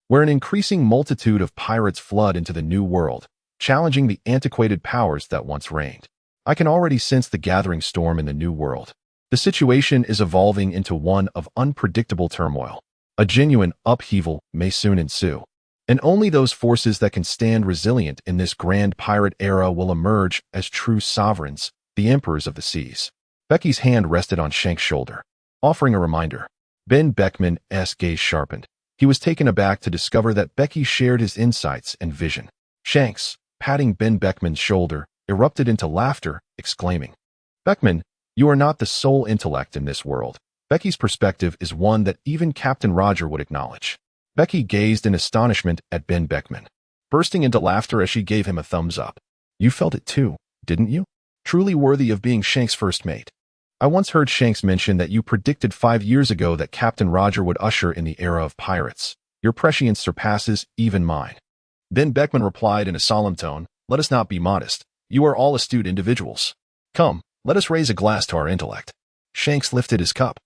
where an increasing multitude of pirates flood into the new world, challenging the antiquated powers that once reigned. I can already sense the gathering storm in the new world. The situation is evolving into one of unpredictable turmoil. A genuine upheaval may soon ensue, and only those forces that can stand resilient in this grand pirate era will emerge as true sovereigns, the emperors of the seas. Becky's hand rested on Shank's shoulder, offering a reminder. Ben Beckman's gaze sharpened. He was taken aback to discover that Becky shared his insights and vision. Shanks, patting Ben Beckman's shoulder, erupted into laughter, exclaiming, Beckman, you are not the sole intellect in this world. Becky's perspective is one that even Captain Roger would acknowledge. Becky gazed in astonishment at Ben Beckman, bursting into laughter as she gave him a thumbs up. You felt it too, didn't you? Truly worthy of being Shanks' first mate. I once heard Shanks mention that you predicted 5 years ago that Captain Roger would usher in the era of pirates. Your prescience surpasses even mine. Ben Beckman replied in a solemn tone, let us not be modest. You are all astute individuals. Come, let us raise a glass to our intellect. Shanks lifted his cup,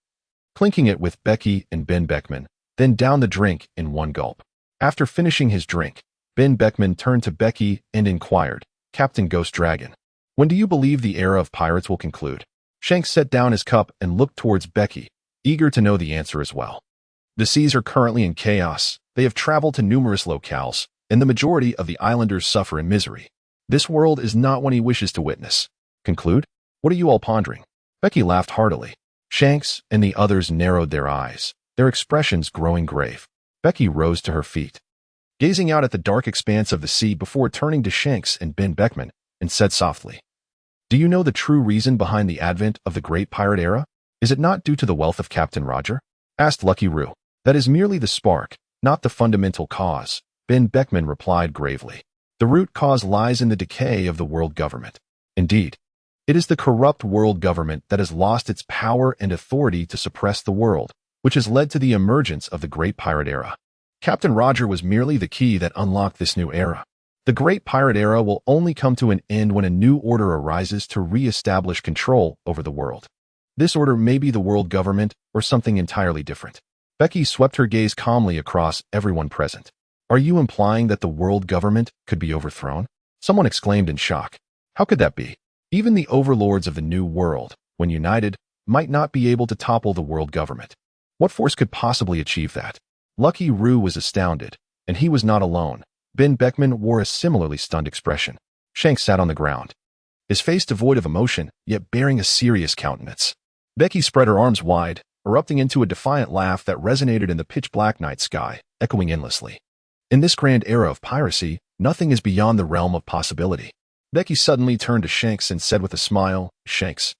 clinking it with Becky and Ben Beckman, then downed the drink in one gulp. After finishing his drink, Ben Beckman turned to Becky and inquired, Captain Ghost Dragon, when do you believe the era of pirates will conclude? Shanks set down his cup and looked towards Becky, eager to know the answer as well. The seas are currently in chaos. They have traveled to numerous locales, and the majority of the islanders suffer in misery. This world is not one he wishes to witness. Conclude? What are you all pondering? Becky laughed heartily. Shanks and the others narrowed their eyes, their expressions growing grave. Becky rose to her feet, gazing out at the dark expanse of the sea before turning to Shanks and Ben Beckman, and said softly, do you know the true reason behind the advent of the great pirate era? Is it not due to the wealth of Captain Roger? Asked Lucky Roo. That is merely the spark, not the fundamental cause, Ben Beckman replied gravely. The root cause lies in the decay of the world government. Indeed, it is the corrupt world government that has lost its power and authority to suppress the world, which has led to the emergence of the great pirate era. Captain Roger was merely the key that unlocked this new era. The great pirate era will only come to an end when a new order arises to re-establish control over the world. This order may be the world government or something entirely different. Becky swept her gaze calmly across everyone present. Are you implying that the world government could be overthrown? Someone exclaimed in shock. How could that be? Even the overlords of the new world, when united, might not be able to topple the world government. What force could possibly achieve that? Lucky Roo was astounded, and he was not alone. Ben Beckman wore a similarly stunned expression. Shanks sat on the ground, his face devoid of emotion, yet bearing a serious countenance. Becky spread her arms wide, erupting into a defiant laugh that resonated in the pitch-black night sky, echoing endlessly. In this grand era of piracy, nothing is beyond the realm of possibility. Becky suddenly turned to Shanks and said with a smile, Shanks,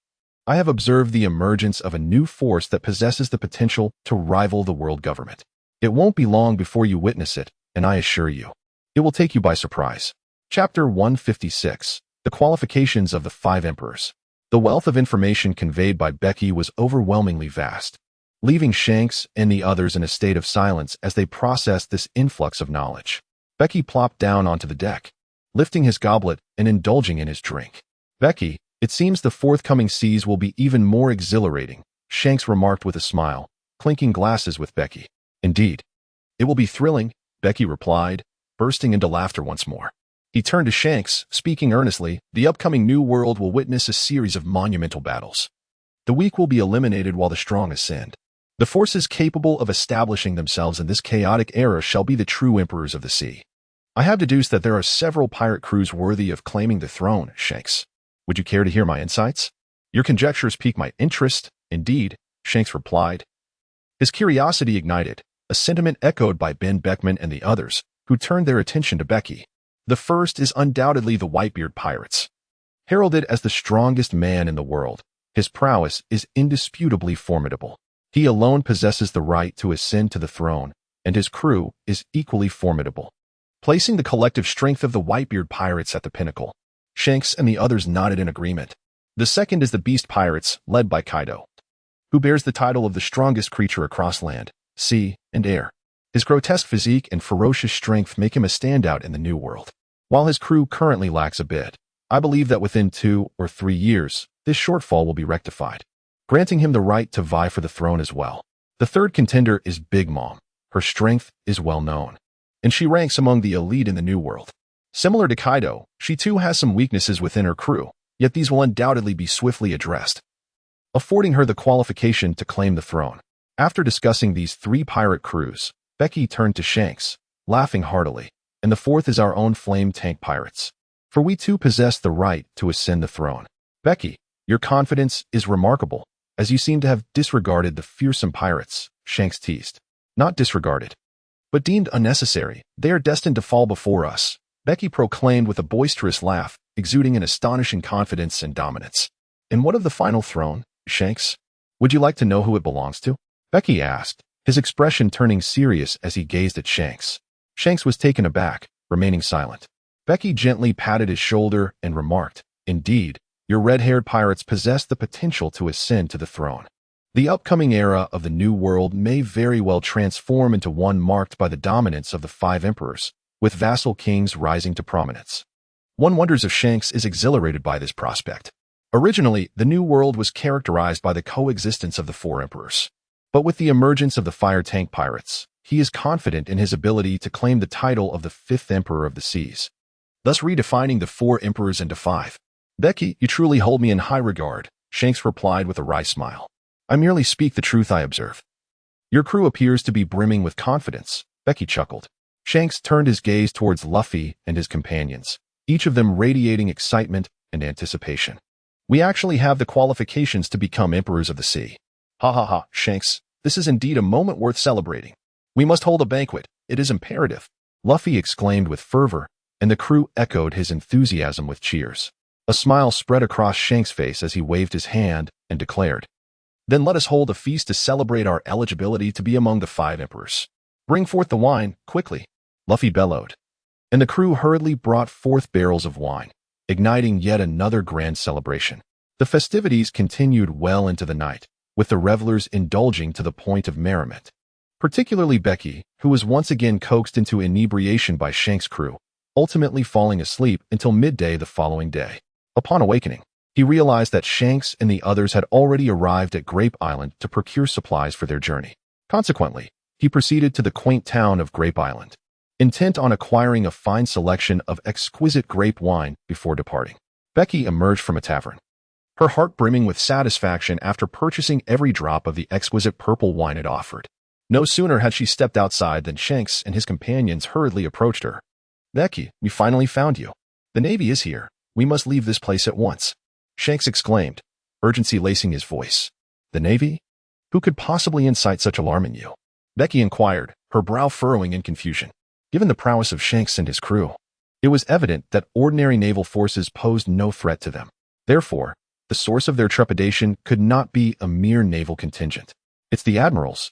I have observed the emergence of a new force that possesses the potential to rival the world government. It won't be long before you witness it, and I assure you, it will take you by surprise. Chapter 156. The Qualifications of the Five Emperors. The wealth of information conveyed by Becky was overwhelmingly vast, leaving Shanks and the others in a state of silence as they processed this influx of knowledge. Becky plopped down onto the deck, lifting his goblet and indulging in his drink. Becky, it seems the forthcoming seas will be even more exhilarating, Shanks remarked with a smile, clinking glasses with Becky. Indeed. It will be thrilling, Becky replied, bursting into laughter once more. He turned to Shanks, speaking earnestly, the upcoming new world will witness a series of monumental battles. The weak will be eliminated while the strong ascend. The forces capable of establishing themselves in this chaotic era shall be the true emperors of the sea. I have deduced that there are several pirate crews worthy of claiming the throne, Shanks. Would you care to hear my insights? Your conjectures pique my interest. Indeed, Shanks replied. His curiosity ignited, a sentiment echoed by Ben Beckman and the others, who turned their attention to Becky. The first is undoubtedly the Whitebeard pirates. Heralded as the strongest man in the world, his prowess is indisputably formidable. He alone possesses the right to ascend to the throne, and his crew is equally formidable, placing the collective strength of the Whitebeard pirates at the pinnacle. Shanks and the others nodded in agreement. The second is the Beast Pirates, led by Kaido, who bears the title of the strongest creature across land, sea, and air. His grotesque physique and ferocious strength make him a standout in the New World. While his crew currently lacks a bit, I believe that within 2 or 3 years, this shortfall will be rectified, granting him the right to vie for the throne as well. The third contender is Big Mom. Her strength is well known, and she ranks among the elite in the New World. Similar to Kaido, she too has some weaknesses within her crew, yet these will undoubtedly be swiftly addressed, affording her the qualification to claim the throne. After discussing these 3 pirate crews, Becky turned to Shanks, laughing heartily. And the fourth is our own flame tank pirates. For we too possess the right to ascend the throne. Becky, your confidence is remarkable, as you seem to have disregarded the fearsome pirates, Shanks teased. Not disregarded, but deemed unnecessary. They are destined to fall before us, Becky proclaimed with a boisterous laugh, exuding an astonishing confidence and dominance. And what of the final throne, Shanks? Would you like to know who it belongs to? Becky asked, his expression turning serious as he gazed at Shanks. Shanks was taken aback, remaining silent. Becky gently patted his shoulder and remarked, "Indeed, your red-haired pirates possess the potential to ascend to the throne. The upcoming era of the New World may very well transform into one marked by the dominance of the 5 emperors, with vassal kings rising to prominence." One wonders if Shanks is exhilarated by this prospect. Originally, the New World was characterized by the coexistence of the 4 emperors. But with the emergence of the fire tank pirates, he is confident in his ability to claim the title of the 5th Emperor of the Seas, thus redefining the 4 emperors into 5. Becky, you truly hold me in high regard, Shanks replied with a wry smile. I merely speak the truth I observe. Your crew appears to be brimming with confidence, Becky chuckled. Shanks turned his gaze towards Luffy and his companions, each of them radiating excitement and anticipation. We actually have the qualifications to become emperors of the sea. Ha ha ha, Shanks, this is indeed a moment worth celebrating. We must hold a banquet, it is imperative, Luffy exclaimed with fervor, and the crew echoed his enthusiasm with cheers. A smile spread across Shanks' face as he waved his hand and declared, Then let us hold a feast to celebrate our eligibility to be among the 5 emperors. Bring forth the wine, quickly, Luffy bellowed. And the crew hurriedly brought forth barrels of wine, igniting yet another grand celebration. The festivities continued well into the night, with the revelers indulging to the point of merriment. Particularly Becky, who was once again coaxed into inebriation by Shanks' crew, ultimately falling asleep until midday the following day. Upon awakening, he realized that Shanks and the others had already arrived at Grape Island to procure supplies for their journey. Consequently, he proceeded to the quaint town of Grape Island, intent on acquiring a fine selection of exquisite grape wine before departing. Becky emerged from a tavern, her heart brimming with satisfaction after purchasing every drop of the exquisite purple wine it offered. No sooner had she stepped outside than Shanks and his companions hurriedly approached her. Becky, we finally found you. The Navy is here. We must leave this place at once, Shanks exclaimed, urgency lacing his voice. The Navy? Who could possibly incite such alarm in you? Becky inquired, her brow furrowing in confusion. Given the prowess of Shanks and his crew, it was evident that ordinary naval forces posed no threat to them. Therefore, the source of their trepidation could not be a mere naval contingent. It's the admirals,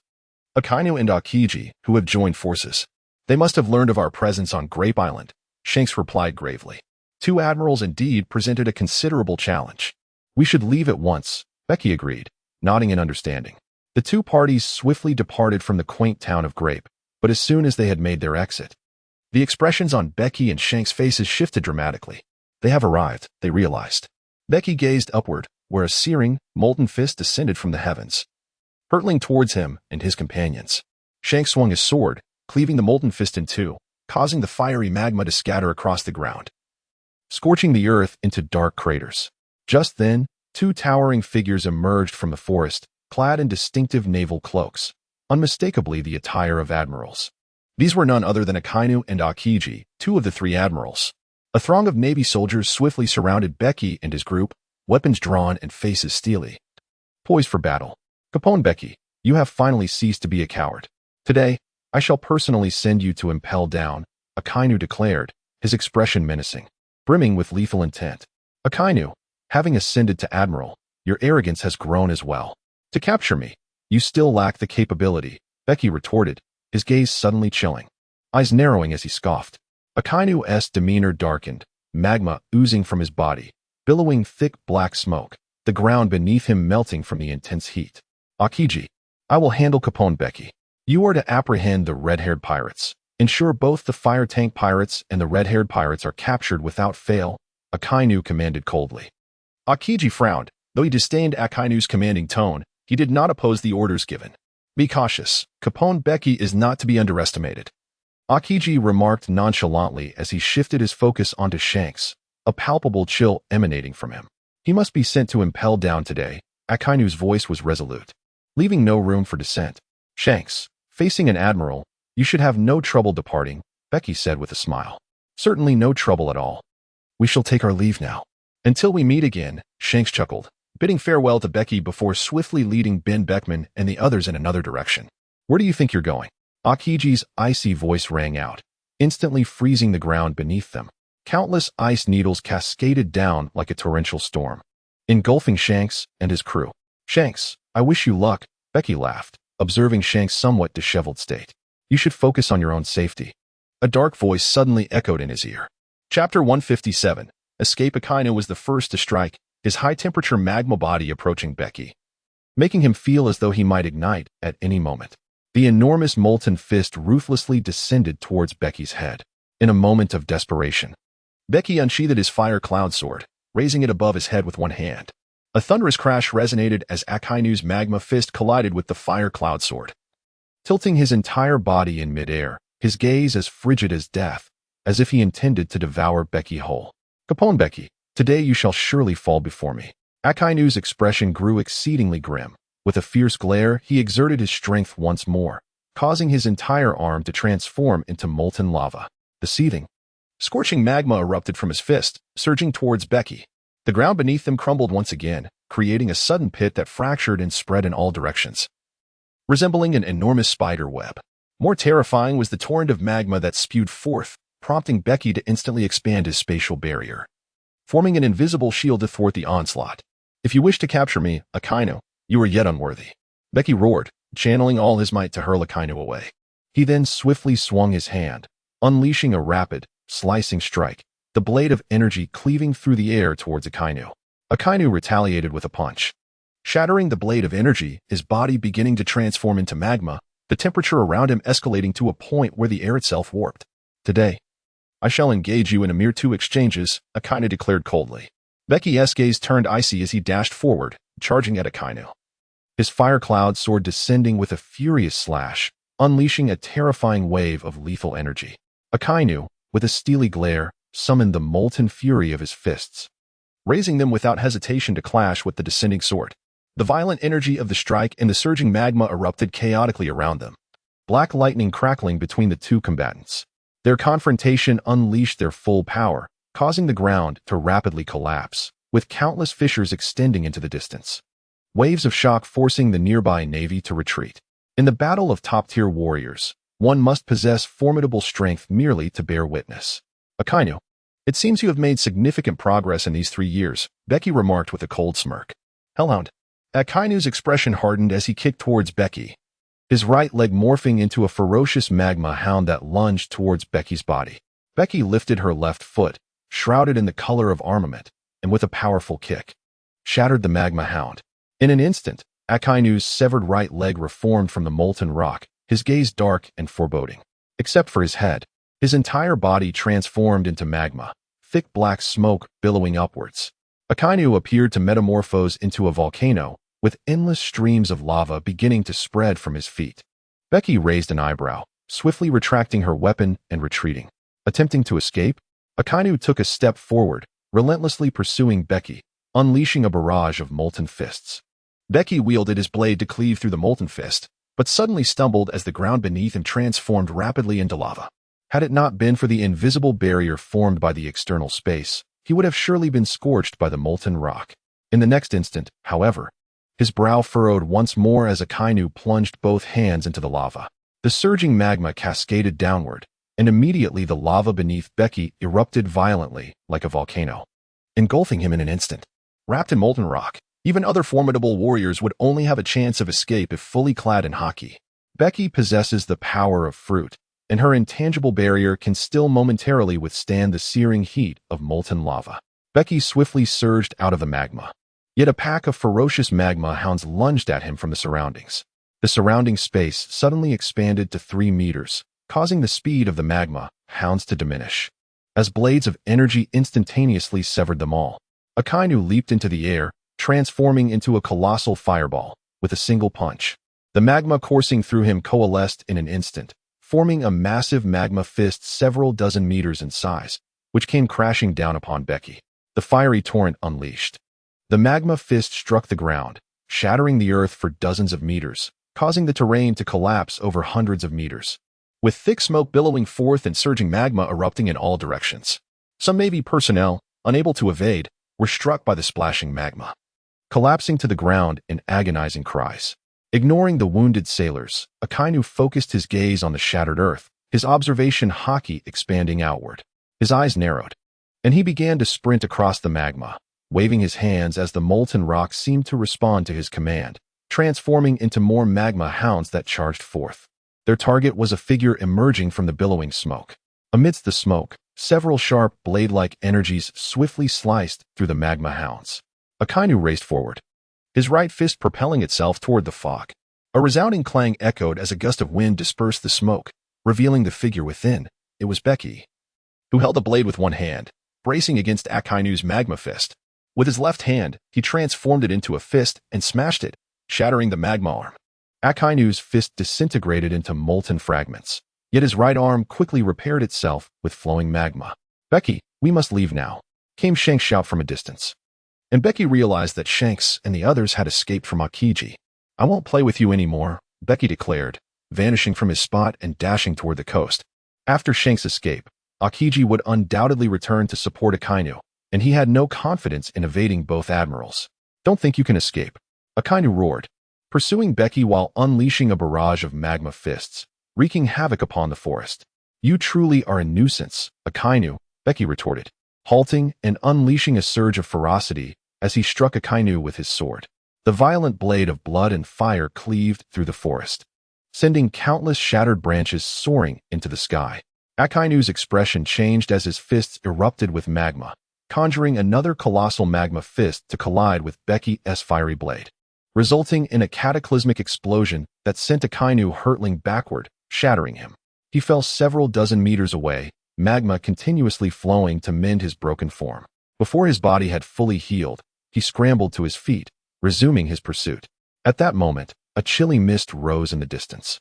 Akainu and Aokiji, who have joined forces. They must have learned of our presence on Grape Island, Shanks replied gravely. 2 admirals indeed presented a considerable challenge. We should leave at once, Becky agreed, nodding in understanding. The 2 parties swiftly departed from the quaint town of Grape, but as soon as they had made their exit, the expressions on Becky and Shanks' faces shifted dramatically. They have arrived, they realized. Becky gazed upward, where a searing, molten fist descended from the heavens, hurtling towards him and his companions. Shanks swung his sword, cleaving the molten fist in 2, causing the fiery magma to scatter across the ground, scorching the earth into dark craters. Just then, 2 towering figures emerged from the forest, clad in distinctive naval cloaks, unmistakably the attire of admirals. These were none other than Akainu and Aokiji, 2 of the 3 admirals. A throng of Navy soldiers swiftly surrounded Becky and his group, weapons drawn and faces steely, poised for battle. Capone Bege, you have finally ceased to be a coward. Today, I shall personally send you to impel down, Akainu declared, his expression menacing, brimming with lethal intent. Akainu, having ascended to admiral, your arrogance has grown as well. To capture me, You still lack the capability, Bege retorted, his gaze suddenly chilling, eyes narrowing as he scoffed. Akainu's demeanor darkened, magma oozing from his body, billowing thick black smoke, the ground beneath him melting from the intense heat. Akiji, I will handle Caponebeque. You are to apprehend the red-haired pirates. Ensure both the fire tank pirates and the red-haired pirates are captured without fail, Akainu commanded coldly. Akiji frowned. Though he disdained Akainu's commanding tone, he did not oppose the orders given. Be cautious. Caponebeque is not to be underestimated. Akiji remarked nonchalantly as he shifted his focus onto Shanks, a palpable chill emanating from him. He must be sent to impel down today. Akainu's voice was resolute, leaving no room for dissent. Shanks, facing an admiral, you should have no trouble departing, Bege said with a smile. Certainly no trouble at all. We shall take our leave now. Until we meet again, Shanks chuckled, bidding farewell to Bege before swiftly leading Ben Beckman and the others in another direction. Where do you think you're going? Akiji's icy voice rang out, instantly freezing the ground beneath them. Countless ice needles cascaded down like a torrential storm, engulfing Shanks and his crew. Shanks, I wish you luck, Bege laughed, observing Shanks' somewhat disheveled state. You should focus on your own safety. A dark voice suddenly echoed in his ear. Chapter 157. Escape. Akainu was the first to strike, his high-temperature magma body approaching Bege, making him feel as though he might ignite at any moment. The enormous molten fist ruthlessly descended towards Bege's head. In a moment of desperation, Bege unsheathed his fire cloud sword, raising it above his head with one hand. A thunderous crash resonated as Akainu's magma fist collided with the fire cloud sword, tilting his entire body in midair, his gaze as frigid as death, as if he intended to devour Bege whole. Caponebeque, today you shall surely fall before me. Akainu's expression grew exceedingly grim. With a fierce glare, he exerted his strength once more, causing his entire arm to transform into molten lava. The seething, scorching magma erupted from his fist, surging towards Bege. The ground beneath them crumbled once again, creating a sudden pit that fractured and spread in all directions, resembling an enormous spider web. More terrifying was the torrent of magma that spewed forth, prompting Bege to instantly expand his spatial barrier, forming an invisible shield to thwart the onslaught. If you wish to capture me, Akainu, you are yet unworthy. Bege roared, channeling all his might to hurl Akainu away. He then swiftly swung his hand, unleashing a rapid, slicing strike, the blade of energy cleaving through the air towards Akainu. Akainu retaliated with a punch, shattering the blade of energy, his body beginning to transform into magma, the temperature around him escalating to a point where the air itself warped. Today, I shall engage you in a mere 2 exchanges, Akainu declared coldly. Bege's gaze turned icy as he dashed forward, charging at Akainu. His fire cloud sword descending with a furious slash, unleashing a terrifying wave of lethal energy. Akainu, with a steely glare, summoned the molten fury of his fists, raising them without hesitation to clash with the descending sword. The violent energy of the strike and the surging magma erupted chaotically around them, black lightning crackling between the two combatants. Their confrontation unleashed their full power, causing the ground to rapidly collapse, with countless fissures extending into the distance. Waves of shock forcing the nearby navy to retreat. In the battle of top-tier warriors, one must possess formidable strength merely to bear witness. Akainu, it seems you have made significant progress in these 3 years, Bege remarked with a cold smirk. Hellhound. Akainu's expression hardened as he kicked towards Bege, his right leg morphing into a ferocious magma hound that lunged towards Bege's body. Bege lifted her left foot, shrouded in the color of armament, and with a powerful kick, shattered the magma hound. In an instant, Akainu's severed right leg reformed from the molten rock, his gaze dark and foreboding. Except for his head, his entire body transformed into magma, thick black smoke billowing upwards. Akainu appeared to metamorphose into a volcano, with endless streams of lava beginning to spread from his feet. Bege raised an eyebrow, swiftly retracting her weapon and retreating. Attempting to escape, Akainu took a step forward, relentlessly pursuing Bege, unleashing a barrage of molten fists. Bege wielded his blade to cleave through the molten fist, but suddenly stumbled as the ground beneath him transformed rapidly into lava. Had it not been for the invisible barrier formed by the external space, he would have surely been scorched by the molten rock. In the next instant, however, his brow furrowed once more as Akainu plunged both hands into the lava. The surging magma cascaded downward, and immediately the lava beneath Bege erupted violently like a volcano, engulfing him in an instant. Wrapped in molten rock, Even other formidable warriors would only have a chance of escape if fully clad in haki. Bege possesses the power of fruit, and her intangible barrier can still momentarily withstand the searing heat of molten lava. Bege swiftly surged out of the magma. Yet a pack of ferocious magma hounds lunged at him from the surroundings. The surrounding space suddenly expanded to 3 meters, causing the speed of the magma hounds to diminish. As blades of energy instantaneously severed them all, Akainu leaped into the air, transforming into a colossal fireball with a single punch. The magma coursing through him coalesced in an instant, forming a massive magma fist several dozen meters in size, which came crashing down upon Bege. The fiery torrent unleashed. The magma fist struck the ground, shattering the earth for dozens of meters, causing the terrain to collapse over hundreds of meters. With thick smoke billowing forth and surging magma erupting in all directions. Some Navy personnel, unable to evade, were struck by the splashing magma, collapsing to the ground in agonizing cries. Ignoring the wounded sailors, Akainu focused his gaze on the shattered earth, his observation haki expanding outward. His eyes narrowed, and he began to sprint across the magma, waving his hands as the molten rock seemed to respond to his command, transforming into more magma hounds that charged forth. Their target was a figure emerging from the billowing smoke. Amidst the smoke, several sharp, blade-like energies swiftly sliced through the magma hounds. Akainu raced forward, his right fist propelling itself toward the fog. A resounding clang echoed as a gust of wind dispersed the smoke, revealing the figure within. It was Bege, who held a blade with one hand, bracing against Akainu's magma fist. With his left hand, he transformed it into a fist and smashed it, shattering the magma arm. Akainu's fist disintegrated into molten fragments, yet his right arm quickly repaired itself with flowing magma. "Bege, we must leave now," came Shanks' shout from a distance. And Bege realized that Shanks and the others had escaped from Akiji. "I won't play with you anymore," Bege declared, vanishing from his spot and dashing toward the coast. After Shanks' escape, Akiji would undoubtedly return to support Akainu, and he had no confidence in evading both admirals. "Don't think you can escape," Akainu roared, pursuing Bege while unleashing a barrage of magma fists, wreaking havoc upon the forest. "You truly are a nuisance, Akainu," Bege retorted, halting and unleashing a surge of ferocity as he struck Akainu with his sword. The violent blade of blood and fire cleaved through the forest, sending countless shattered branches soaring into the sky. Akainu's expression changed as his fists erupted with magma, conjuring another colossal magma fist to collide with Bege's fiery blade, resulting in a cataclysmic explosion that sent Akainu hurtling backward, shattering him. He fell several dozen meters away, magma continuously flowing to mend his broken form. Before his body had fully healed, he scrambled to his feet, resuming his pursuit. At that moment, a chilly mist rose in the distance,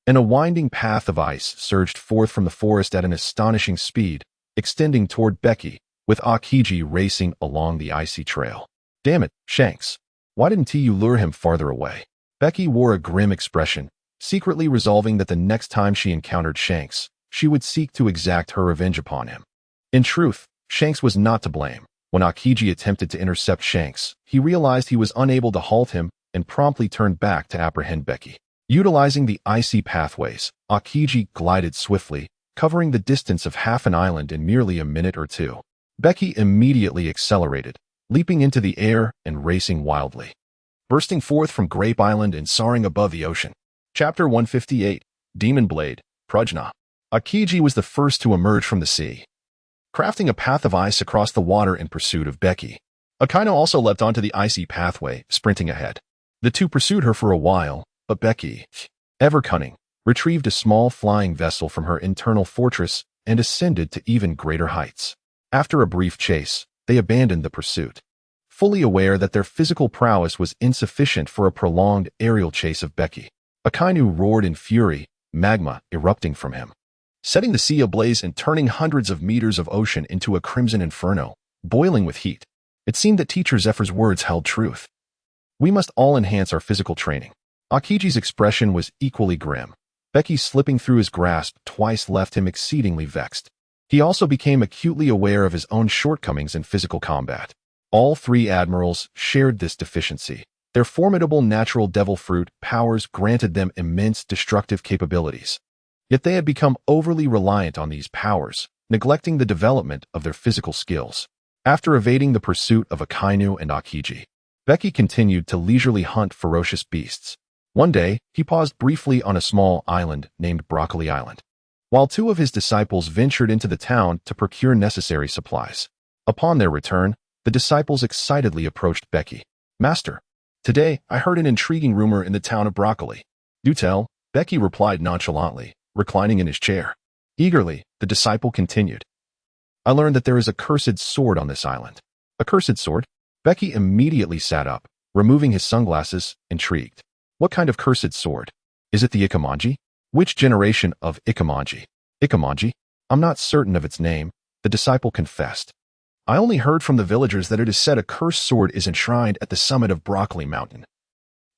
and a winding path of ice surged forth from the forest at an astonishing speed, extending toward Bege, with Akiji racing along the icy trail. "Damn it, Shanks. Why didn't you lure him farther away?" Bege wore a grim expression, secretly resolving that the next time she encountered Shanks, she would seek to exact her revenge upon him. In truth, Shanks was not to blame. When Akiji attempted to intercept Shanks, he realized he was unable to halt him and promptly turned back to apprehend Bege. Utilizing the icy pathways, Akiji glided swiftly, covering the distance of half an island in merely a minute or two. Bege immediately accelerated, leaping into the air and racing wildly, bursting forth from Grape Island and soaring above the ocean. Chapter 158, Demon Blade, Prajna. Akiji was the first to emerge from the sea, crafting a path of ice across the water in pursuit of Bege. Akainu also leapt onto the icy pathway, sprinting ahead. The two pursued her for a while, but Bege, ever cunning, retrieved a small flying vessel from her internal fortress and ascended to even greater heights. After a brief chase, they abandoned the pursuit, fully aware that their physical prowess was insufficient for a prolonged aerial chase of Bege. Akainu roared in fury, magma erupting from him, setting the sea ablaze and turning hundreds of meters of ocean into a crimson inferno, boiling with heat. It seemed that Teacher Zephyr's words held truth. "We must all enhance our physical training." Akiji's expression was equally grim. Bege slipping through his grasp twice left him exceedingly vexed. He also became acutely aware of his own shortcomings in physical combat. All three admirals shared this deficiency. Their formidable natural devil fruit powers granted them immense destructive capabilities. Yet they had become overly reliant on these powers, neglecting the development of their physical skills. After evading the pursuit of Akainu and Akiji, Becky continued to leisurely hunt ferocious beasts. One day, he paused briefly on a small island named Broccoli Island, while two of his disciples ventured into the town to procure necessary supplies. Upon their return, the disciples excitedly approached Becky. "Master, today I heard an intriguing rumor in the town of Broccoli." "Do tell," Becky replied nonchalantly, reclining in his chair. Eagerly, the disciple continued. "I learned that there is a cursed sword on this island." "A cursed sword?" Becky immediately sat up, removing his sunglasses, intrigued. "What kind of cursed sword? Is it the Ikamanji?" "Which generation of Ikamanji?" "Ikamanji? I'm not certain of its name," the disciple confessed. "I only heard from the villagers that it is said a cursed sword is enshrined at the summit of Broccoli Mountain,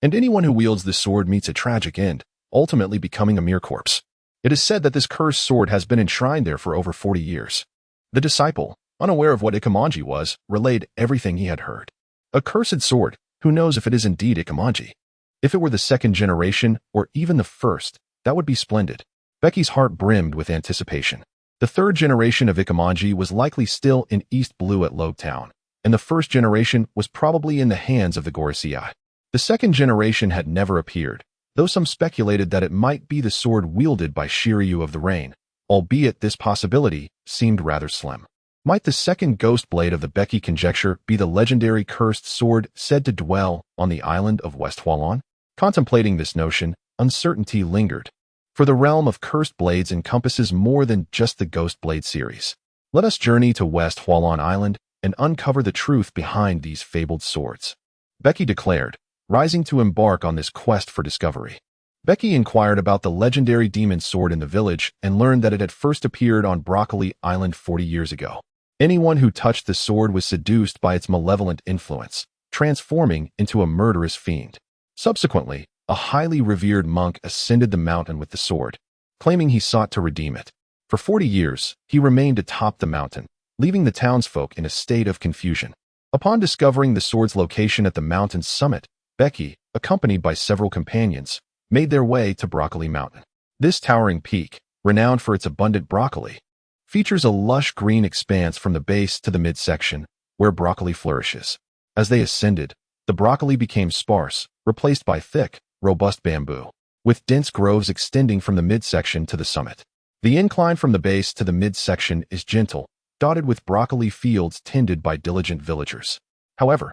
and anyone who wields this sword meets a tragic end, ultimately becoming a mere corpse. It is said that this cursed sword has been enshrined there for over 40 years. The disciple, unaware of what Ikamanji was, relayed everything he had heard. "A cursed sword, who knows if it is indeed Ikamanji? If it were the second generation, or even the first, that would be splendid." Becky's heart brimmed with anticipation. The third generation of Ikamanji was likely still in East Blue at Logue Town, and the first generation was probably in the hands of the Gorosei. The second generation had never appeared, though some speculated that it might be the sword wielded by Shiryu of the Rain, albeit this possibility seemed rather slim. Might the second ghost blade of the Becky conjecture be the legendary cursed sword said to dwell on the island of West Hualon? Contemplating this notion, uncertainty lingered. For the realm of cursed blades encompasses more than just the Ghost Blade series. Let us journey to West Hualon Island and uncover the truth behind these fabled swords," Becky declared, rising to embark on this quest for discovery. Becky inquired about the legendary demon sword in the village and learned that it had first appeared on Broccoli Island 40 years ago. Anyone who touched the sword was seduced by its malevolent influence, transforming into a murderous fiend. Subsequently, a highly revered monk ascended the mountain with the sword, claiming he sought to redeem it. For 40 years, he remained atop the mountain, leaving the townsfolk in a state of confusion. Upon discovering the sword's location at the mountain's summit, Becky, accompanied by several companions, made their way to Broccoli Mountain. This towering peak, renowned for its abundant broccoli, features a lush green expanse from the base to the midsection, where broccoli flourishes. As they ascended, the broccoli became sparse, replaced by thick, robust bamboo, with dense groves extending from the midsection to the summit. The incline from the base to the midsection is gentle, dotted with broccoli fields tended by diligent villagers. However,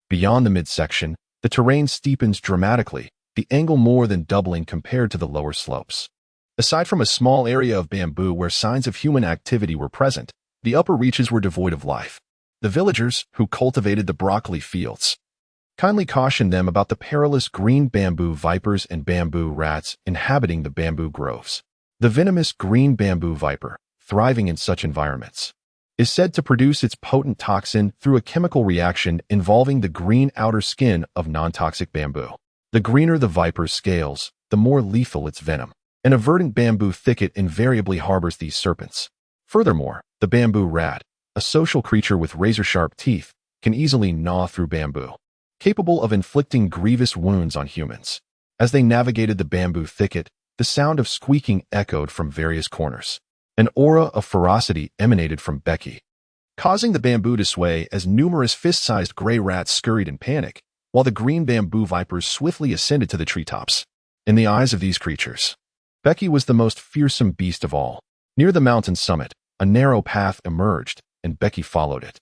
beyond the midsection, the terrain steepens dramatically, the angle more than doubling compared to the lower slopes. Aside from a small area of bamboo where signs of human activity were present, the upper reaches were devoid of life. The villagers, who cultivated the broccoli fields, kindly cautioned them about the perilous green bamboo vipers and bamboo rats inhabiting the bamboo groves. The venomous green bamboo viper, thriving in such environments, is said to produce its potent toxin through a chemical reaction involving the green outer skin of non-toxic bamboo. The greener the viper's scales, the more lethal its venom. An verdant bamboo thicket invariably harbors these serpents. Furthermore, the bamboo rat, a social creature with razor-sharp teeth, can easily gnaw through bamboo, capable of inflicting grievous wounds on humans. As they navigated the bamboo thicket, the sound of squeaking echoed from various corners. An aura of ferocity emanated from Becky, causing the bamboo to sway as numerous fist-sized gray rats scurried in panic, while the green bamboo vipers swiftly ascended to the treetops. In the eyes of these creatures, Becky was the most fearsome beast of all. Near the mountain summit, a narrow path emerged, and Becky followed it,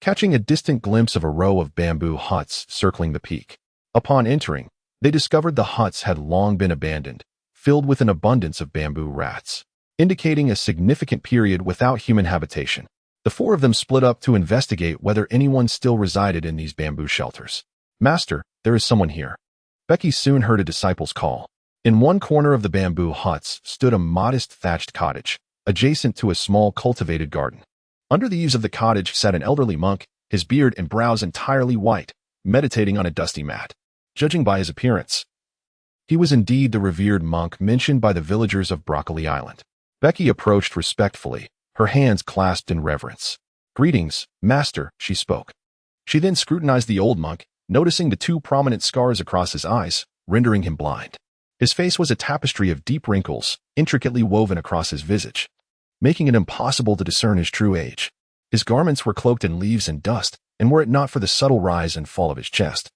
catching a distant glimpse of a row of bamboo huts circling the peak. Upon entering, they discovered the huts had long been abandoned, filled with an abundance of bamboo rats, indicating a significant period without human habitation. The four of them split up to investigate whether anyone still resided in these bamboo shelters. "Master, there is someone here." Becky soon heard a disciple's call. In one corner of the bamboo huts stood a modest thatched cottage, adjacent to a small cultivated garden. Under the eaves of the cottage sat an elderly monk, his beard and brows entirely white, meditating on a dusty mat. Judging by his appearance, he was indeed the revered monk mentioned by the villagers of Broccoli Island. Becky approached respectfully, her hands clasped in reverence. "Greetings, master," she spoke. She then scrutinized the old monk, noticing the two prominent scars across his eyes, rendering him blind. His face was a tapestry of deep wrinkles, intricately woven across his visage, making it impossible to discern his true age. His garments were cloaked in leaves and dust, and were it not for the subtle rise and fall of his chest,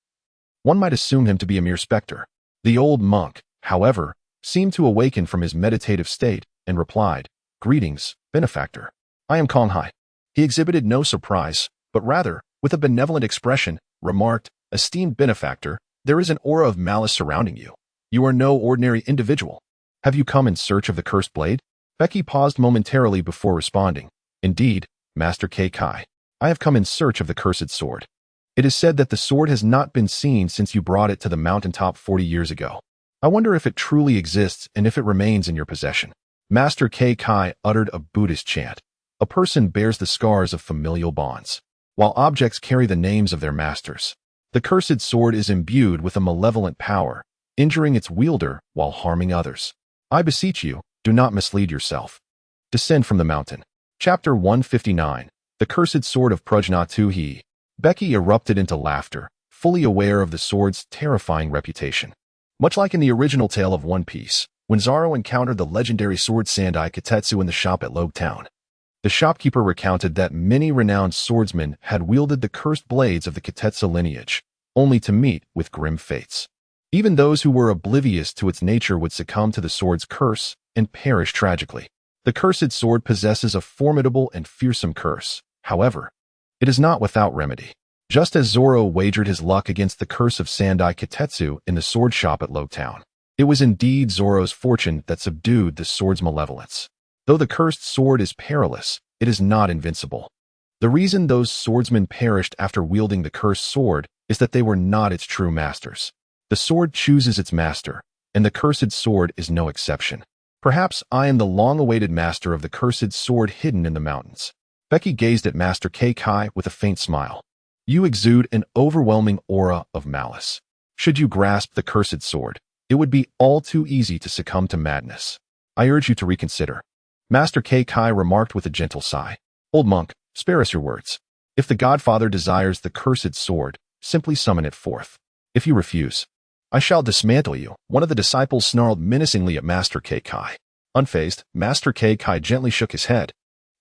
One might assume him to be a mere specter. The old monk, however, seemed to awaken from his meditative state and replied, "Greetings, benefactor. I am Kong Hai." He exhibited no surprise, but rather, with a benevolent expression, remarked, "Esteemed benefactor, there is an aura of malice surrounding you. You are no ordinary individual. Have you come in search of the cursed blade?" Becky paused momentarily before responding. "Indeed, Master Kai. I have come in search of the cursed sword. It is said that the sword has not been seen since you brought it to the mountaintop 40 years ago. I wonder if it truly exists and if it remains in your possession." Master Kai uttered a Buddhist chant. A person bears the scars of familial bonds, while objects carry the names of their masters. The cursed sword is imbued with a malevolent power, injuring its wielder while harming others. I beseech you, do not mislead yourself. Descend from the mountain. Chapter 159. The Cursed Sword of Prajna-Tu-He. Becky erupted into laughter, fully aware of the sword's terrifying reputation. Much like in the original tale of One Piece, when Zoro encountered the legendary sword Sandai Kitetsu in the shop at Logue Town. The shopkeeper recounted that many renowned swordsmen had wielded the cursed blades of the Kitetsu lineage, only to meet with grim fates. Even those who were oblivious to its nature would succumb to the sword's curse and perish tragically. The cursed sword possesses a formidable and fearsome curse. However, it is not without remedy. Just as Zoro wagered his luck against the curse of Sandai Kitetsu in the sword shop at Logue Town, it was indeed Zoro's fortune that subdued the sword's malevolence. Though the cursed sword is perilous, it is not invincible. The reason those swordsmen perished after wielding the cursed sword is that they were not its true masters. The sword chooses its master, and the cursed sword is no exception. Perhaps I am the long-awaited master of the cursed sword hidden in the mountains. Becky gazed at Master Kai with a faint smile. You exude an overwhelming aura of malice. Should you grasp the cursed sword, it would be all too easy to succumb to madness. I urge you to reconsider. Master Kai remarked with a gentle sigh. Old monk, spare us your words. If the Godfather desires the cursed sword, simply summon it forth. If you refuse, I shall dismantle you. One of the disciples snarled menacingly at Master Kai. Unfazed, Master Kai gently shook his head.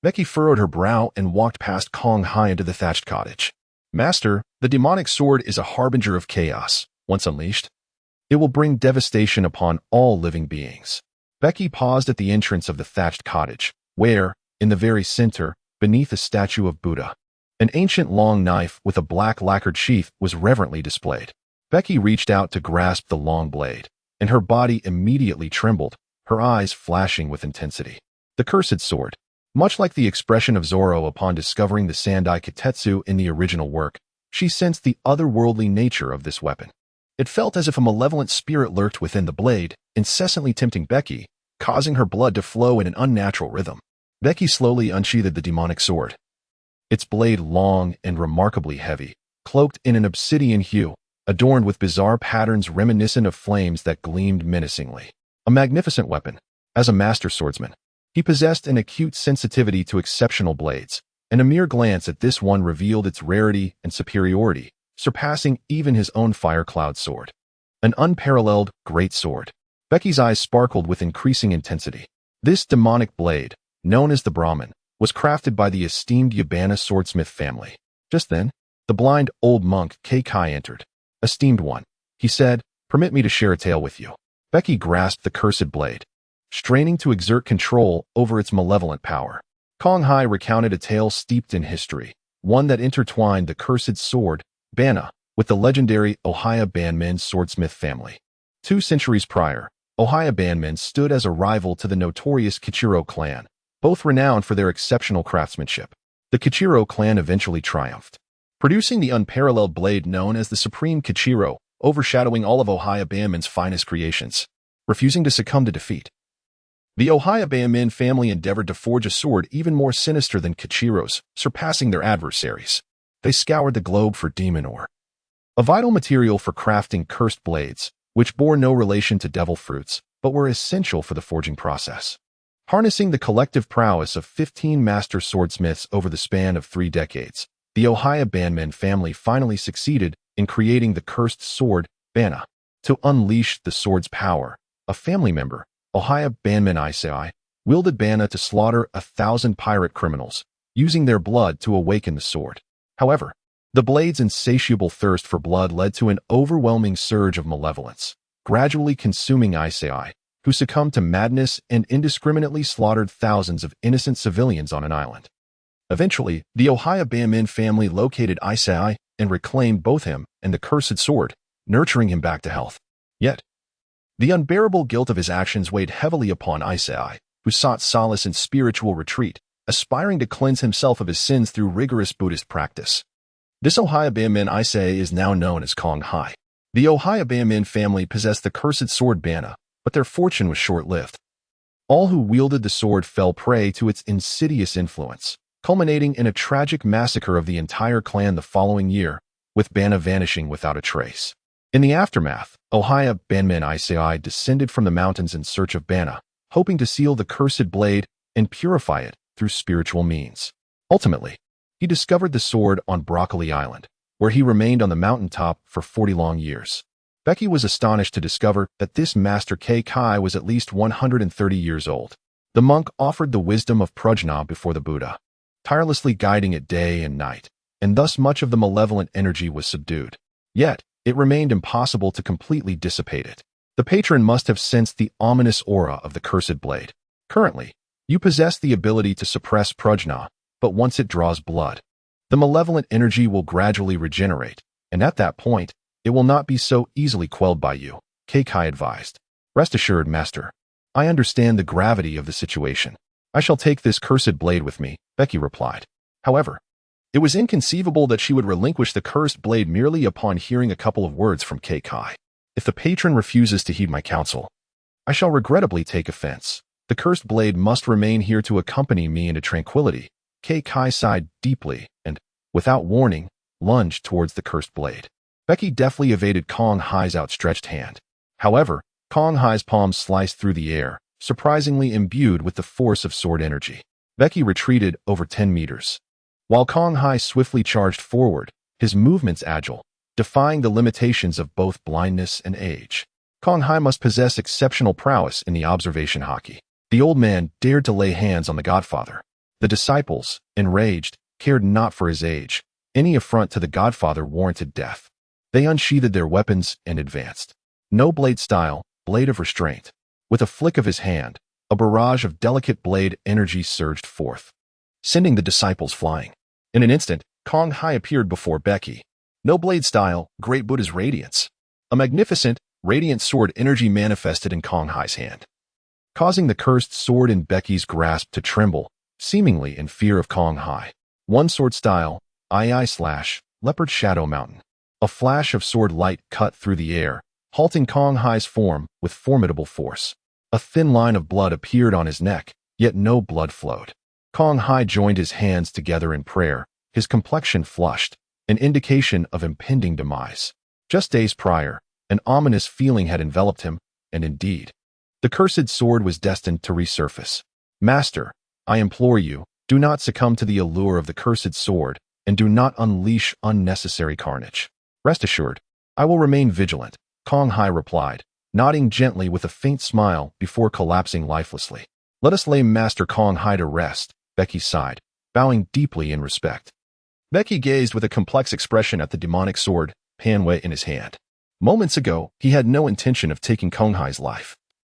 Becky furrowed her brow and walked past Kong Hai into the thatched cottage. Master, the demonic sword is a harbinger of chaos. Once unleashed, it will bring devastation upon all living beings. Becky paused at the entrance of the thatched cottage, where, in the very center, beneath a statue of Buddha, an ancient long knife with a black lacquered sheath was reverently displayed. Becky reached out to grasp the long blade, and her body immediately trembled, her eyes flashing with intensity. The cursed sword. Much like the expression of Zoro upon discovering the Sandai Kitetsu in the original work, she sensed the otherworldly nature of this weapon. It felt as if a malevolent spirit lurked within the blade, incessantly tempting Becky, causing her blood to flow in an unnatural rhythm. Becky slowly unsheathed the demonic sword. Its blade long and remarkably heavy, cloaked in an obsidian hue, adorned with bizarre patterns reminiscent of flames that gleamed menacingly. A magnificent weapon. As a master swordsman, he possessed an acute sensitivity to exceptional blades, and a mere glance at this one revealed its rarity and superiority, surpassing even his own fire cloud sword. An unparalleled, great sword. Becky's eyes sparkled with increasing intensity. This demonic blade, known as the Brahmin, was crafted by the esteemed Yabana swordsmith family. Just then, the blind old monk Kai entered. Esteemed one, he said, permit me to share a tale with you. Becky grasped the cursed blade, straining to exert control over its malevolent power. Kong Hai recounted a tale steeped in history, one that intertwined the cursed sword, Bana, with the legendary Ohaya Bandmen swordsmith family. 2 centuries prior, Ohaya Bandmen stood as a rival to the notorious Kichiro clan, both renowned for their exceptional craftsmanship. The Kichiro clan eventually triumphed, producing the unparalleled blade known as the Supreme Kichiro, overshadowing all of Ohaya Bandmen's finest creations. Refusing to succumb to defeat, the Ohaya Bandmen family endeavored to forge a sword even more sinister than Kichiro's, surpassing their adversaries. They scoured the globe for demon ore, a vital material for crafting cursed blades, which bore no relation to devil fruits, but were essential for the forging process. Harnessing the collective prowess of 15 master swordsmiths over the span of 3 decades, the Ohaya Bandmen family finally succeeded in creating the cursed sword, Bana. To unleash the sword's power, a family member, Ohaya Bandmen Isai, wielded Bana to slaughter 1,000 pirate criminals, using their blood to awaken the sword. However, The blade's insatiable thirst for blood led to an overwhelming surge of malevolence, gradually consuming Isai, who succumbed to madness and indiscriminately slaughtered thousands of innocent civilians on an island. Eventually, the Caponebeque family located Isai and reclaimed both him and the cursed sword, nurturing him back to health. Yet, the unbearable guilt of his actions weighed heavily upon Isai, who sought solace in spiritual retreat, aspiring to cleanse himself of his sins through rigorous Buddhist practice. This Caponebeque Isai is now known as Kong Hai. The Caponebeque family possessed the cursed sword Bana, but their fortune was short-lived. All who wielded the sword fell prey to its insidious influence, culminating in a tragic massacre of the entire clan the following year, with Bana vanishing without a trace. In the aftermath, Caponebeque Isai descended from the mountains in search of Bana, hoping to seal the cursed blade and purify it through spiritual means. Ultimately, he discovered the sword on Broccoli Island, where he remained on the mountaintop for 40 long years. Becky was astonished to discover that this master Kai was at least 130 years old. The monk offered the wisdom of prajna before the Buddha, tirelessly guiding it day and night, and thus much of the malevolent energy was subdued. Yet, it remained impossible to completely dissipate it. The patron must have sensed the ominous aura of the cursed blade. Currently, you possess the ability to suppress prajna, but once it draws blood, the malevolent energy will gradually regenerate, and at that point, it will not be so easily quelled by you, Kai advised. Rest assured, master. I understand the gravity of the situation. I shall take this cursed blade with me, Becky replied. However, it was inconceivable that she would relinquish the cursed blade merely upon hearing a couple of words from Kai. If the patron refuses to heed my counsel, I shall regrettably take offense. The cursed blade must remain here to accompany me into tranquility. Kai sighed deeply and, without warning, lunged towards the cursed blade. Becky deftly evaded Kong Hai's outstretched hand. However, Kong Hai's palm sliced through the air, surprisingly imbued with the force of sword energy. Becky retreated over 10 meters. While Kong Hai swiftly charged forward, his movements agile, defying the limitations of both blindness and age. Kong Hai must possess exceptional prowess in the observation hockey. The old man dared to lay hands on the godfather. The disciples, enraged, cared not for his age. Any affront to the godfather warranted death. They unsheathed their weapons and advanced. No blade style, blade of restraint. With a flick of his hand, a barrage of delicate blade energy surged forth, sending the disciples flying. In an instant, Kong Hai appeared before Becky. No blade style, great Buddha's radiance. A magnificent, radiant sword energy manifested in Kong Hai's hand, causing the cursed sword in Becky's grasp to tremble, seemingly in fear of Kong Hai. One sword style, Leopard Shadow Mountain. A flash of sword light cut through the air, halting Kong Hai's form with formidable force. A thin line of blood appeared on his neck, yet no blood flowed. Kong Hai joined his hands together in prayer, his complexion flushed, an indication of impending demise. Just days prior, an ominous feeling had enveloped him, and indeed, the cursed sword was destined to resurface. Master, I implore you, do not succumb to the allure of the cursed sword, and do not unleash unnecessary carnage. Rest assured, I will remain vigilant, Kong Hai replied, nodding gently with a faint smile before collapsing lifelessly. Let us lay Master Kong Hai to rest, Becky sighed, bowing deeply in respect. Becky gazed with a complex expression at the demonic sword, Panwei, in his hand. Moments ago, he had no intention of taking Kong Hai's life.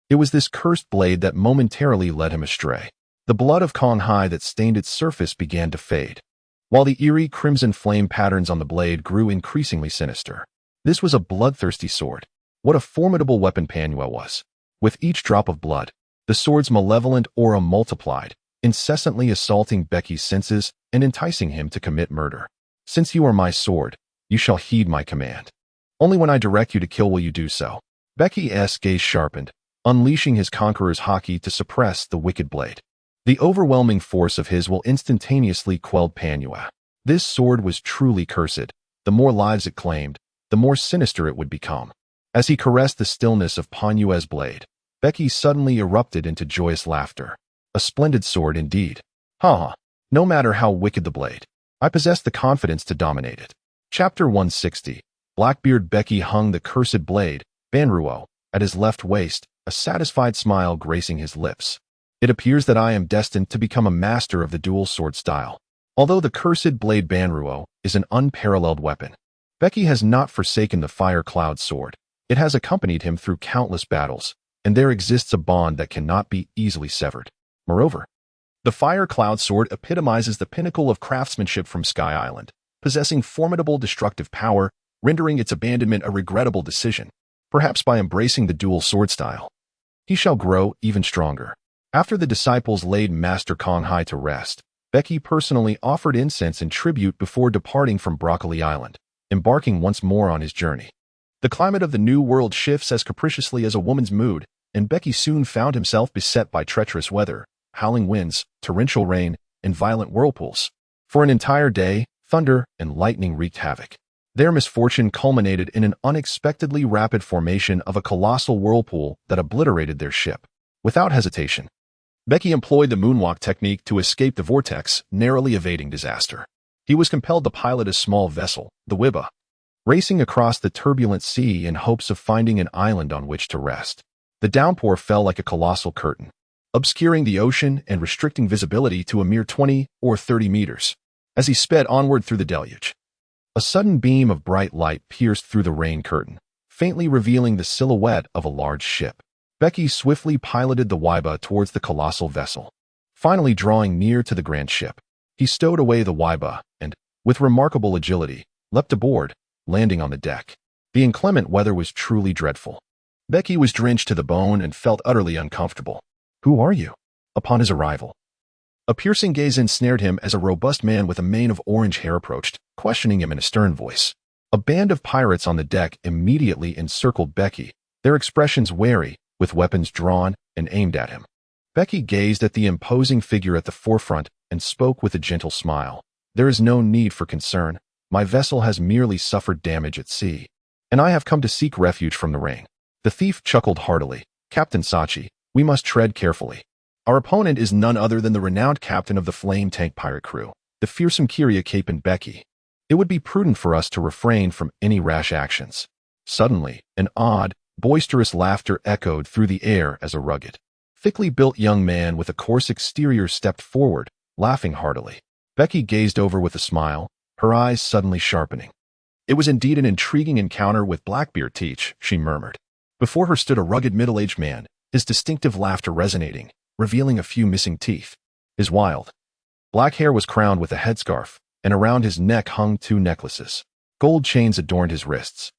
It was this cursed blade that momentarily led him astray. The blood of Kong Hai that stained its surface began to fade, while the eerie crimson flame patterns on the blade grew increasingly sinister. This was a bloodthirsty sword. What a formidable weapon Panwei was. With each drop of blood, the sword's malevolent aura multiplied, incessantly assaulting Becky's senses and enticing him to commit murder. Since you are my sword, you shall heed my command. Only when I direct you to kill will you do so. Becky's gaze sharpened, unleashing his conqueror's haki to suppress the wicked blade. The overwhelming force of his will instantaneously quelled Panwei. This sword was truly cursed. The more lives it claimed, the more sinister it would become. As he caressed the stillness of Panwei's blade, Becky suddenly erupted into joyous laughter. A splendid sword indeed. Ha! No matter how wicked the blade, I possess the confidence to dominate it. Chapter 160. Blackbeard Becky hung the cursed blade, Banruo, at his left waist, a satisfied smile gracing his lips. It appears that I am destined to become a master of the dual sword style. Although the cursed blade Banruo is an unparalleled weapon, Becky has not forsaken the fire cloud sword. It has accompanied him through countless battles, and there exists a bond that cannot be easily severed. Moreover, the fire cloud sword epitomizes the pinnacle of craftsmanship from Sky Island, possessing formidable destructive power, rendering its abandonment a regrettable decision. Perhaps by embracing the dual sword style, he shall grow even stronger. After the disciples laid Master Kong Hai to rest, Becky personally offered incense and tribute before departing from Broccoli Island, embarking once more on his journey. The climate of the New World shifts as capriciously as a woman's mood, and Becky soon found himself beset by treacherous weather, howling winds, torrential rain, and violent whirlpools. For an entire day, thunder and lightning wreaked havoc. Their misfortune culminated in an unexpectedly rapid formation of a colossal whirlpool that obliterated their ship. Without hesitation, Becky employed the moonwalk technique to escape the vortex, narrowly evading disaster. He was compelled to pilot a small vessel, the Wiba, racing across the turbulent sea in hopes of finding an island on which to rest. The downpour fell like a colossal curtain, obscuring the ocean and restricting visibility to a mere 20 or 30 meters. As he sped onward through the deluge, a sudden beam of bright light pierced through the rain curtain, faintly revealing the silhouette of a large ship. Becky swiftly piloted the Wiba towards the colossal vessel. Finally drawing near to the grand ship, he stowed away the Wiba and, with remarkable agility, leapt aboard, landing on the deck. The inclement weather was truly dreadful. Becky was drenched to the bone and felt utterly uncomfortable. "Who are you?" Upon his arrival, a piercing gaze ensnared him as a robust man with a mane of orange hair approached, questioning him in a stern voice. A band of pirates on the deck immediately encircled Becky, their expressions wary, with weapons drawn and aimed at him. Becky gazed at the imposing figure at the forefront and spoke with a gentle smile. "There is no need for concern. My vessel has merely suffered damage at sea, and I have come to seek refuge from the rain." The thief chuckled heartily. "Captain Sachi, we must tread carefully. Our opponent is none other than the renowned captain of the flame tank pirate crew, the fearsome Caponebeque. It would be prudent for us to refrain from any rash actions." Suddenly, an odd, boisterous laughter echoed through the air as a rugged, thickly built young man with a coarse exterior stepped forward, laughing heartily. Becky gazed over with a smile, her eyes suddenly sharpening. "It was indeed an intriguing encounter with Blackbeard Teach," she murmured. Before her stood a rugged middle-aged man, his distinctive laughter resonating, revealing a few missing teeth. His wild, black hair was crowned with a headscarf, and around his neck hung 2 necklaces. Gold chains adorned his wrists,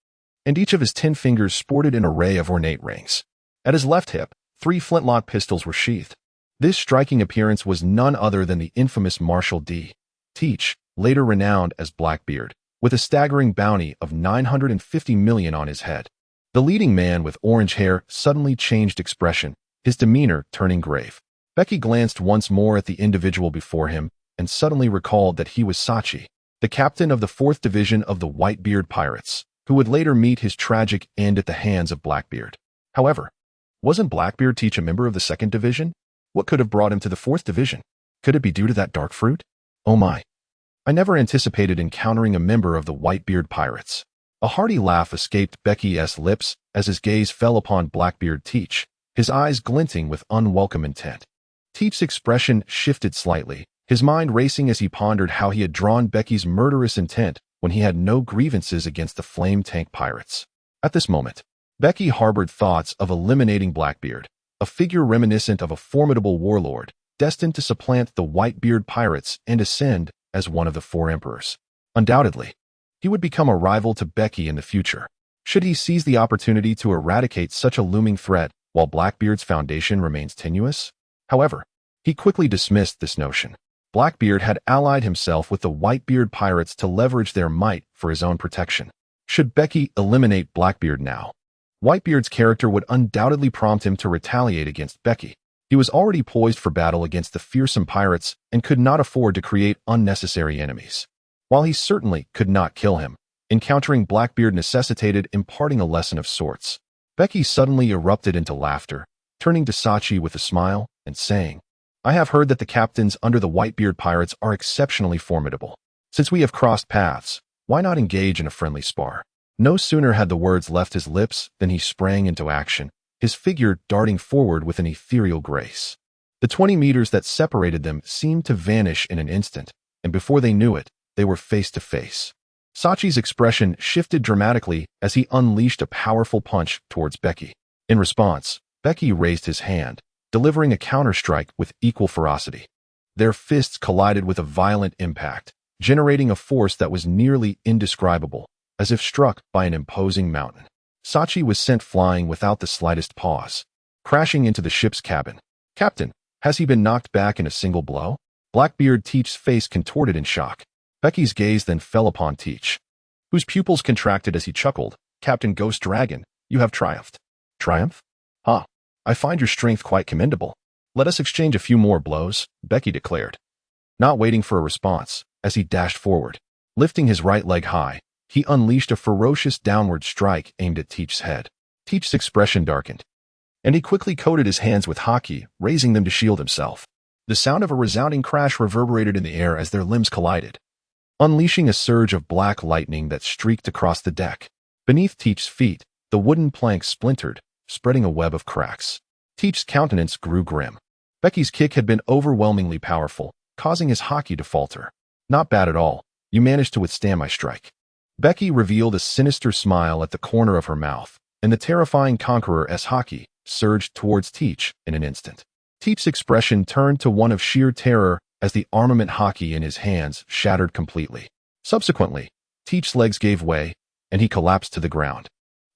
and each of his 10 fingers sported an array of ornate rings. At his left hip, 3 flintlock pistols were sheathed. This striking appearance was none other than the infamous Marshal D. Teach, later renowned as Blackbeard, with a staggering bounty of 950 million on his head. The leading man with orange hair suddenly changed expression, his demeanor turning grave. Becky glanced once more at the individual before him and suddenly recalled that he was Sachi, the captain of the 4th Division of the Whitebeard Pirates, who would later meet his tragic end at the hands of Blackbeard. However, wasn't Blackbeard Teach a member of the 2nd Division? What could have brought him to the 4th Division? Could it be due to that dark fruit? Oh my. I never anticipated encountering a member of the Whitebeard Pirates. A hearty laugh escaped Becky's lips as his gaze fell upon Blackbeard Teach, his eyes glinting with unwelcome intent. Teach's expression shifted slightly, his mind racing as he pondered how he had drawn Becky's murderous intent when he had no grievances against the flame tank pirates. At this moment, Becky harbored thoughts of eliminating Blackbeard, a figure reminiscent of a formidable warlord, destined to supplant the Whitebeard Pirates and ascend as one of the 4 emperors. Undoubtedly, he would become a rival to Becky in the future, should he seize the opportunity to eradicate such a looming threat while Blackbeard's foundation remains tenuous. However, he quickly dismissed this notion. Blackbeard had allied himself with the Whitebeard Pirates to leverage their might for his own protection. Should Becky eliminate Blackbeard now, Whitebeard's character would undoubtedly prompt him to retaliate against Becky. He was already poised for battle against the fearsome pirates and could not afford to create unnecessary enemies. While he certainly could not kill him, encountering Blackbeard necessitated imparting a lesson of sorts. Becky suddenly erupted into laughter, turning to Sachi with a smile and saying, "I have heard that the captains under the Whitebeard Pirates are exceptionally formidable. Since we have crossed paths, why not engage in a friendly spar?" No sooner had the words left his lips than he sprang into action, his figure darting forward with an ethereal grace. The 20 meters that separated them seemed to vanish in an instant, and before they knew it, they were face to face. Sachi's expression shifted dramatically as he unleashed a powerful punch towards Bege. In response, Bege raised his hand, delivering a counterstrike with equal ferocity. Their fists collided with a violent impact, generating a force that was nearly indescribable, as if struck by an imposing mountain. Sachi was sent flying without the slightest pause, crashing into the ship's cabin. "Captain, has he been knocked back in a single blow?" Blackbeard Teach's face contorted in shock. Bege's gaze then fell upon Teach, whose pupils contracted as he chuckled. "Captain Ghost Dragon, you have triumphed." "Triumph? Huh. I find your strength quite commendable. Let us exchange a few more blows," Bege declared. Not waiting for a response, as he dashed forward, lifting his right leg high, he unleashed a ferocious downward strike aimed at Teach's head. Teach's expression darkened, and he quickly coated his hands with haki, raising them to shield himself. The sound of a resounding crash reverberated in the air as their limbs collided, unleashing a surge of black lightning that streaked across the deck. Beneath Teach's feet, the wooden planks splintered, spreading a web of cracks. Teach's countenance grew grim. Bege's kick had been overwhelmingly powerful, causing his haki to falter. "Not bad at all. You managed to withstand my strike." Bege revealed a sinister smile at the corner of her mouth, and the terrifying conqueror's haki surged towards Teach in an instant. Teach's expression turned to one of sheer terror as the armament haki in his hands shattered completely. Subsequently, Teach's legs gave way, and he collapsed to the ground,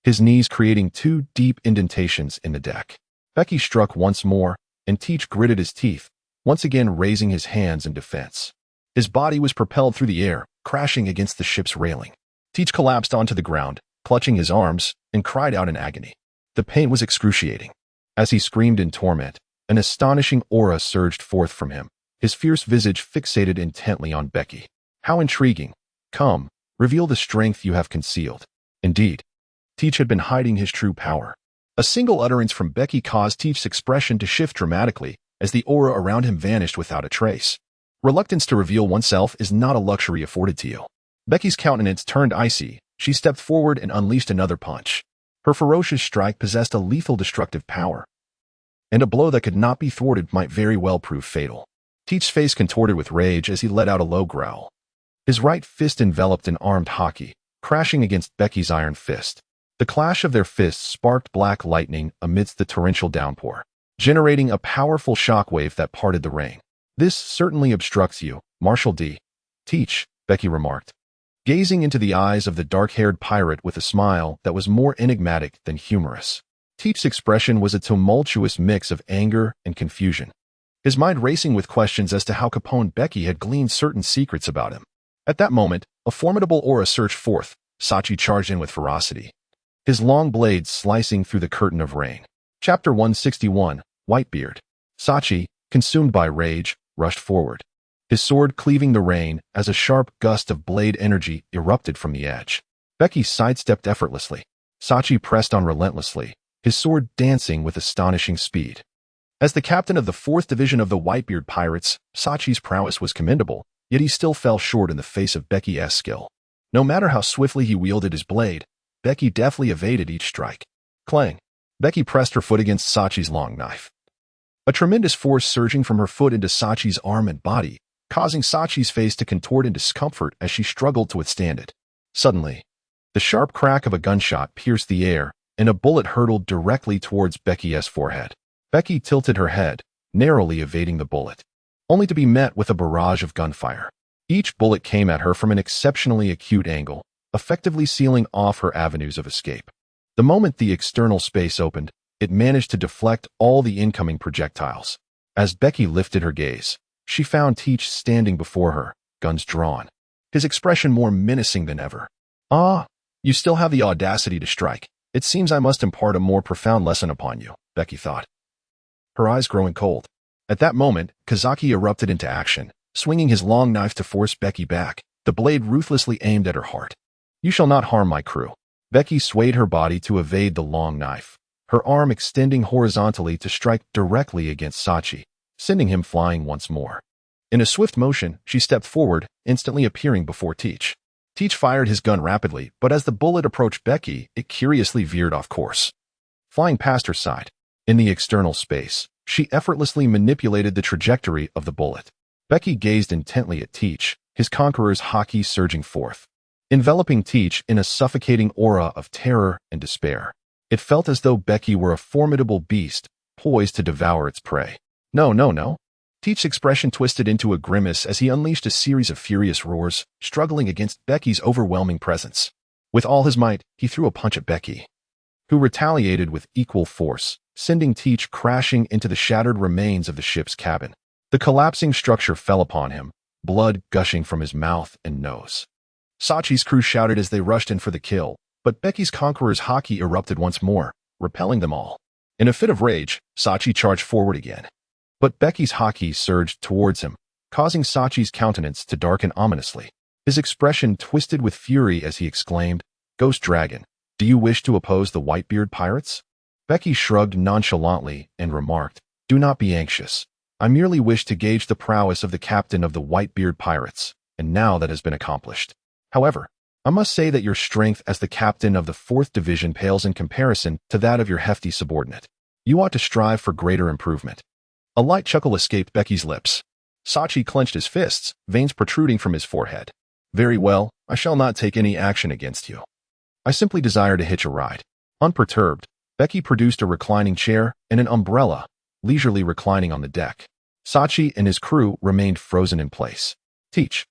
his knees creating two deep indentations in the deck. Bege struck once more, and Teach gritted his teeth, once again raising his hands in defense. His body was propelled through the air, crashing against the ship's railing. Teach collapsed onto the ground, clutching his arms, and cried out in agony. The pain was excruciating. As he screamed in torment, an astonishing aura surged forth from him, his fierce visage fixated intently on Bege. "How intriguing. Come, reveal the strength you have concealed." Indeed, Teach had been hiding his true power. A single utterance from Bege caused Teach's expression to shift dramatically as the aura around him vanished without a trace. Reluctance to reveal oneself is not a luxury afforded to you. Bege's countenance turned icy. She stepped forward and unleashed another punch. Her ferocious strike possessed a lethal destructive power, and a blow that could not be thwarted might very well prove fatal. Teach's face contorted with rage as he let out a low growl. His right fist enveloped an armed haki, crashing against Bege's iron fist. The clash of their fists sparked black lightning amidst the torrential downpour, generating a powerful shockwave that parted the rain. "This certainly obstructs you, Marshal D. Teach," Bege remarked, gazing into the eyes of the dark-haired pirate with a smile that was more enigmatic than humorous. Teach's expression was a tumultuous mix of anger and confusion, his mind racing with questions as to how Caponebeque had gleaned certain secrets about him. At that moment, a formidable aura surged forth. Sachi charged in with ferocity, his long blade slicing through the curtain of rain. Chapter 161, Whitebeard. Sachi, consumed by rage, rushed forward, his sword cleaving the rain as a sharp gust of blade energy erupted from the edge. Bege sidestepped effortlessly. Sachi pressed on relentlessly, his sword dancing with astonishing speed. As the captain of the 4th Division of the Whitebeard Pirates, Sachi's prowess was commendable, yet he still fell short in the face of Bege's skill. No matter how swiftly he wielded his blade, Bege deftly evaded each strike. Clang! Bege pressed her foot against Sachi's long knife, a tremendous force surging from her foot into Sachi's arm and body, causing Sachi's face to contort in discomfort as she struggled to withstand it. Suddenly, the sharp crack of a gunshot pierced the air, and a bullet hurtled directly towards Bege's forehead. Bege tilted her head, narrowly evading the bullet, only to be met with a barrage of gunfire. Each bullet came at her from an exceptionally acute angle, effectively sealing off her avenues of escape. The moment the external space opened, it managed to deflect all the incoming projectiles. As Bege lifted her gaze, she found Teach standing before her, guns drawn, his expression more menacing than ever. "Ah, you still have the audacity to strike. It seems I must impart a more profound lesson upon you," Bege thought, her eyes growing cold. At that moment, Kazaki erupted into action, swinging his long knife to force Bege back, the blade ruthlessly aimed at her heart. "You shall not harm my crew." Bege swayed her body to evade the long knife, her arm extending horizontally to strike directly against Sachi, sending him flying once more. In a swift motion, she stepped forward, instantly appearing before Teach. Teach fired his gun rapidly, but as the bullet approached Bege, it curiously veered off course, flying past her side. In the external space, she effortlessly manipulated the trajectory of the bullet. Bege gazed intently at Teach, his conqueror's haki surging forth, enveloping Teach in a suffocating aura of terror and despair. It felt as though Becky were a formidable beast, poised to devour its prey. No, no, no. Teach's expression twisted into a grimace as he unleashed a series of furious roars, struggling against Becky's overwhelming presence. With all his might, he threw a punch at Becky, who retaliated with equal force, sending Teach crashing into the shattered remains of the ship's cabin. The collapsing structure fell upon him, blood gushing from his mouth and nose. Sachi's crew shouted as they rushed in for the kill, but Becky's conqueror's haki erupted once more, repelling them all. In a fit of rage, Sachi charged forward again. But Becky's haki surged towards him, causing Sachi's countenance to darken ominously. His expression twisted with fury as he exclaimed, "Ghost Dragon, do you wish to oppose the Whitebeard pirates?" Becky shrugged nonchalantly and remarked, "Do not be anxious. I merely wish to gauge the prowess of the captain of the Whitebeard pirates, and now that has been accomplished. However, I must say that your strength as the captain of the 4th Division pales in comparison to that of your hefty subordinate. You ought to strive for greater improvement." A light chuckle escaped Becky's lips. Sachi clenched his fists, veins protruding from his forehead. "Very well, I shall not take any action against you. I simply desire to hitch a ride." Unperturbed, Becky produced a reclining chair and an umbrella, leisurely reclining on the deck. Sachi and his crew remained frozen in place. Teach,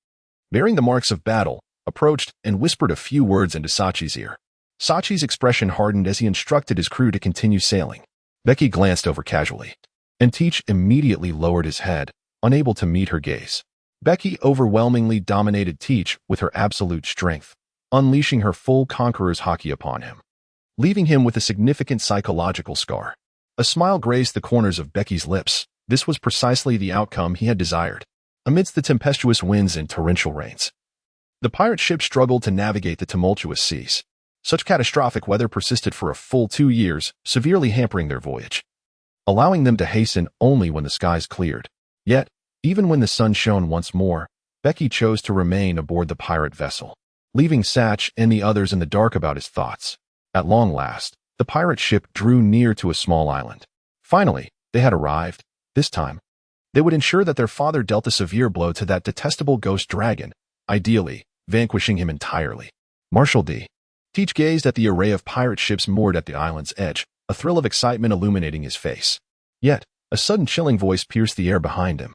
bearing the marks of battle, approached and whispered a few words into Sachi's ear. Sachi's expression hardened as he instructed his crew to continue sailing. Becky glanced over casually, and Teach immediately lowered his head, unable to meet her gaze. Becky overwhelmingly dominated Teach with her absolute strength, unleashing her full conqueror's haki upon him, leaving him with a significant psychological scar. A smile grazed the corners of Becky's lips. This was precisely the outcome he had desired. Amidst the tempestuous winds and torrential rains, the pirate ship struggled to navigate the tumultuous seas. Such catastrophic weather persisted for a full 2 years, severely hampering their voyage, allowing them to hasten only when the skies cleared. Yet, even when the sun shone once more, Becky chose to remain aboard the pirate vessel, leaving Sach and the others in the dark about his thoughts. At long last, the pirate ship drew near to a small island. Finally, they had arrived. This time, they would ensure that their father dealt a severe blow to that detestable ghost dragon, ideally, vanquishing him entirely. Marshal D. Teach gazed at the array of pirate ships moored at the island's edge, a thrill of excitement illuminating his face. Yet, a sudden chilling voice pierced the air behind him,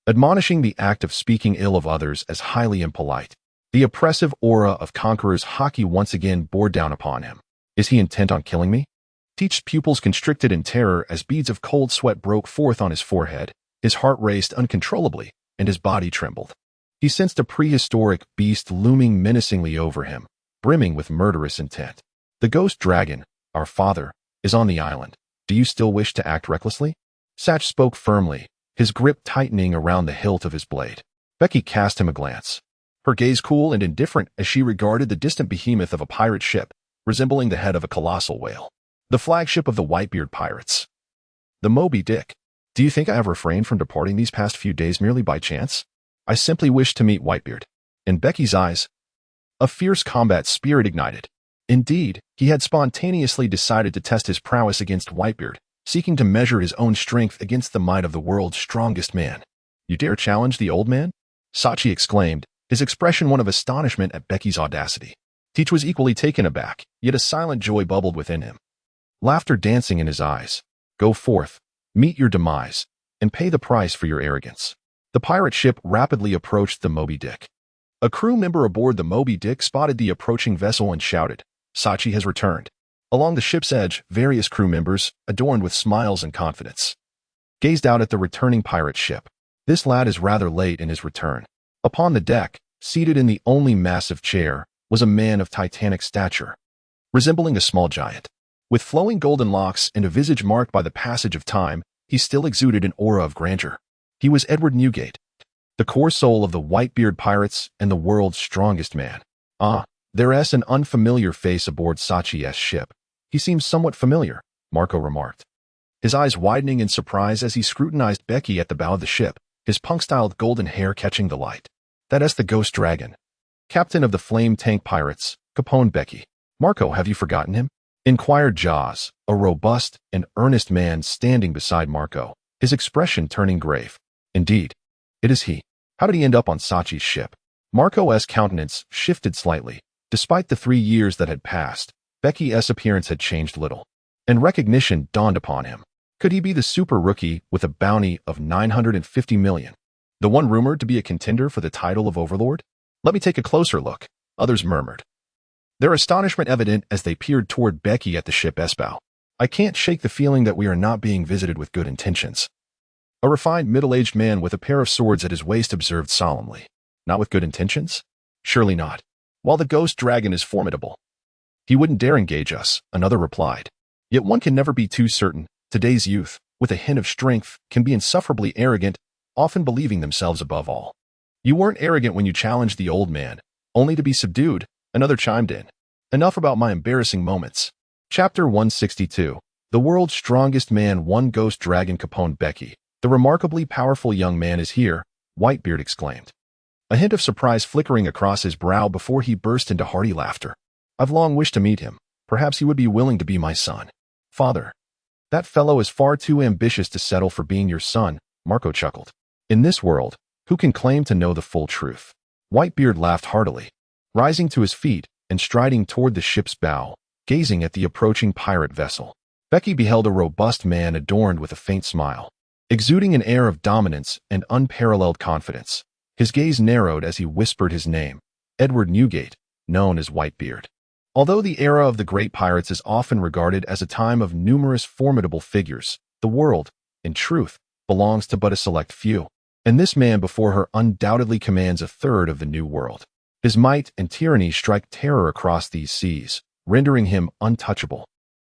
admonishing the act of speaking ill of others as highly impolite. The oppressive aura of Conqueror's haki once again bore down upon him. Is he intent on killing me? Teach's pupils constricted in terror as beads of cold sweat broke forth on his forehead. His heart raced uncontrollably, and his body trembled. He sensed a prehistoric beast looming menacingly over him, brimming with murderous intent. The ghost dragon, our father, is on the island. Do you still wish to act recklessly? Sach spoke firmly, his grip tightening around the hilt of his blade. Becky cast him a glance, her gaze cool and indifferent as she regarded the distant behemoth of a pirate ship, resembling the head of a colossal whale. The flagship of the Whitebeard pirates, the Moby Dick. Do you think I have refrained from departing these past few days merely by chance? I simply wish to meet Whitebeard. In Becky's eyes, a fierce combat spirit ignited. Indeed, he had spontaneously decided to test his prowess against Whitebeard, seeking to measure his own strength against the might of the world's strongest man. You dare challenge the old man? Sachi exclaimed, his expression one of astonishment at Becky's audacity. Teach was equally taken aback, yet a silent joy bubbled within him, laughter dancing in his eyes. Go forth, meet your demise, and pay the price for your arrogance. The pirate ship rapidly approached the Moby Dick. A crew member aboard the Moby Dick spotted the approaching vessel and shouted, "Sachi has returned." Along the ship's edge, various crew members, adorned with smiles and confidence, gazed out at the returning pirate ship. This lad is rather late in his return. Upon the deck, seated in the only massive chair, was a man of titanic stature, resembling a small giant. With flowing golden locks and a visage marked by the passage of time, he still exuded an aura of grandeur. He was Edward Newgate, the core soul of the Whitebeard pirates and the world's strongest man. Ah, there's an unfamiliar face aboard Sachi's ship. He seems somewhat familiar, Marco remarked, his eyes widening in surprise as he scrutinized Becky at the bow of the ship, his punk-styled golden hair catching the light. That's the ghost dragon, captain of the flame tank pirates, Capone Bege. Marco, have you forgotten him? Inquired Jaws, a robust and earnest man standing beside Marco, his expression turning grave. Indeed, it is he. How did he end up on Sachi's ship? Marco's countenance shifted slightly. Despite the 3 years that had passed, Becky's appearance had changed little, and recognition dawned upon him. Could he be the super rookie with a bounty of 950 million? The one rumored to be a contender for the title of Overlord? Let me take a closer look, others murmured, their astonishment evident as they peered toward Becky at the ship's bow. I can't shake the feeling that we are not being visited with good intentions. A refined middle-aged man with a pair of swords at his waist observed solemnly. Not with good intentions? Surely not. While the ghost dragon is formidable, he wouldn't dare engage us, another replied. Yet one can never be too certain. Today's youth, with a hint of strength, can be insufferably arrogant, often believing themselves above all. You weren't arrogant when you challenged the old man, only to be subdued, another chimed in. Enough about my embarrassing moments. Chapter 162. The world's strongest man, one ghost dragon Caponebeque. The remarkably powerful young man is here, Whitebeard exclaimed, a hint of surprise flickering across his brow before he burst into hearty laughter. I've long wished to meet him. Perhaps he would be willing to be my son. Father. That fellow is far too ambitious to settle for being your son, Marco chuckled. In this world, who can claim to know the full truth? Whitebeard laughed heartily, rising to his feet and striding toward the ship's bow, gazing at the approaching pirate vessel. Becky beheld a robust man adorned with a faint smile, exuding an air of dominance and unparalleled confidence. His gaze narrowed as he whispered his name, Edward Newgate, known as Whitebeard. Although the era of the great pirates is often regarded as a time of numerous formidable figures, the world, in truth, belongs to but a select few, and this man before her undoubtedly commands a third of the new world. His might and tyranny strike terror across these seas, rendering him untouchable.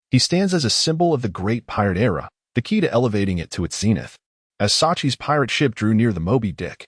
He stands as a symbol of the great pirate era, the key to elevating it to its zenith. As Sachi's pirate ship drew near the Moby Dick,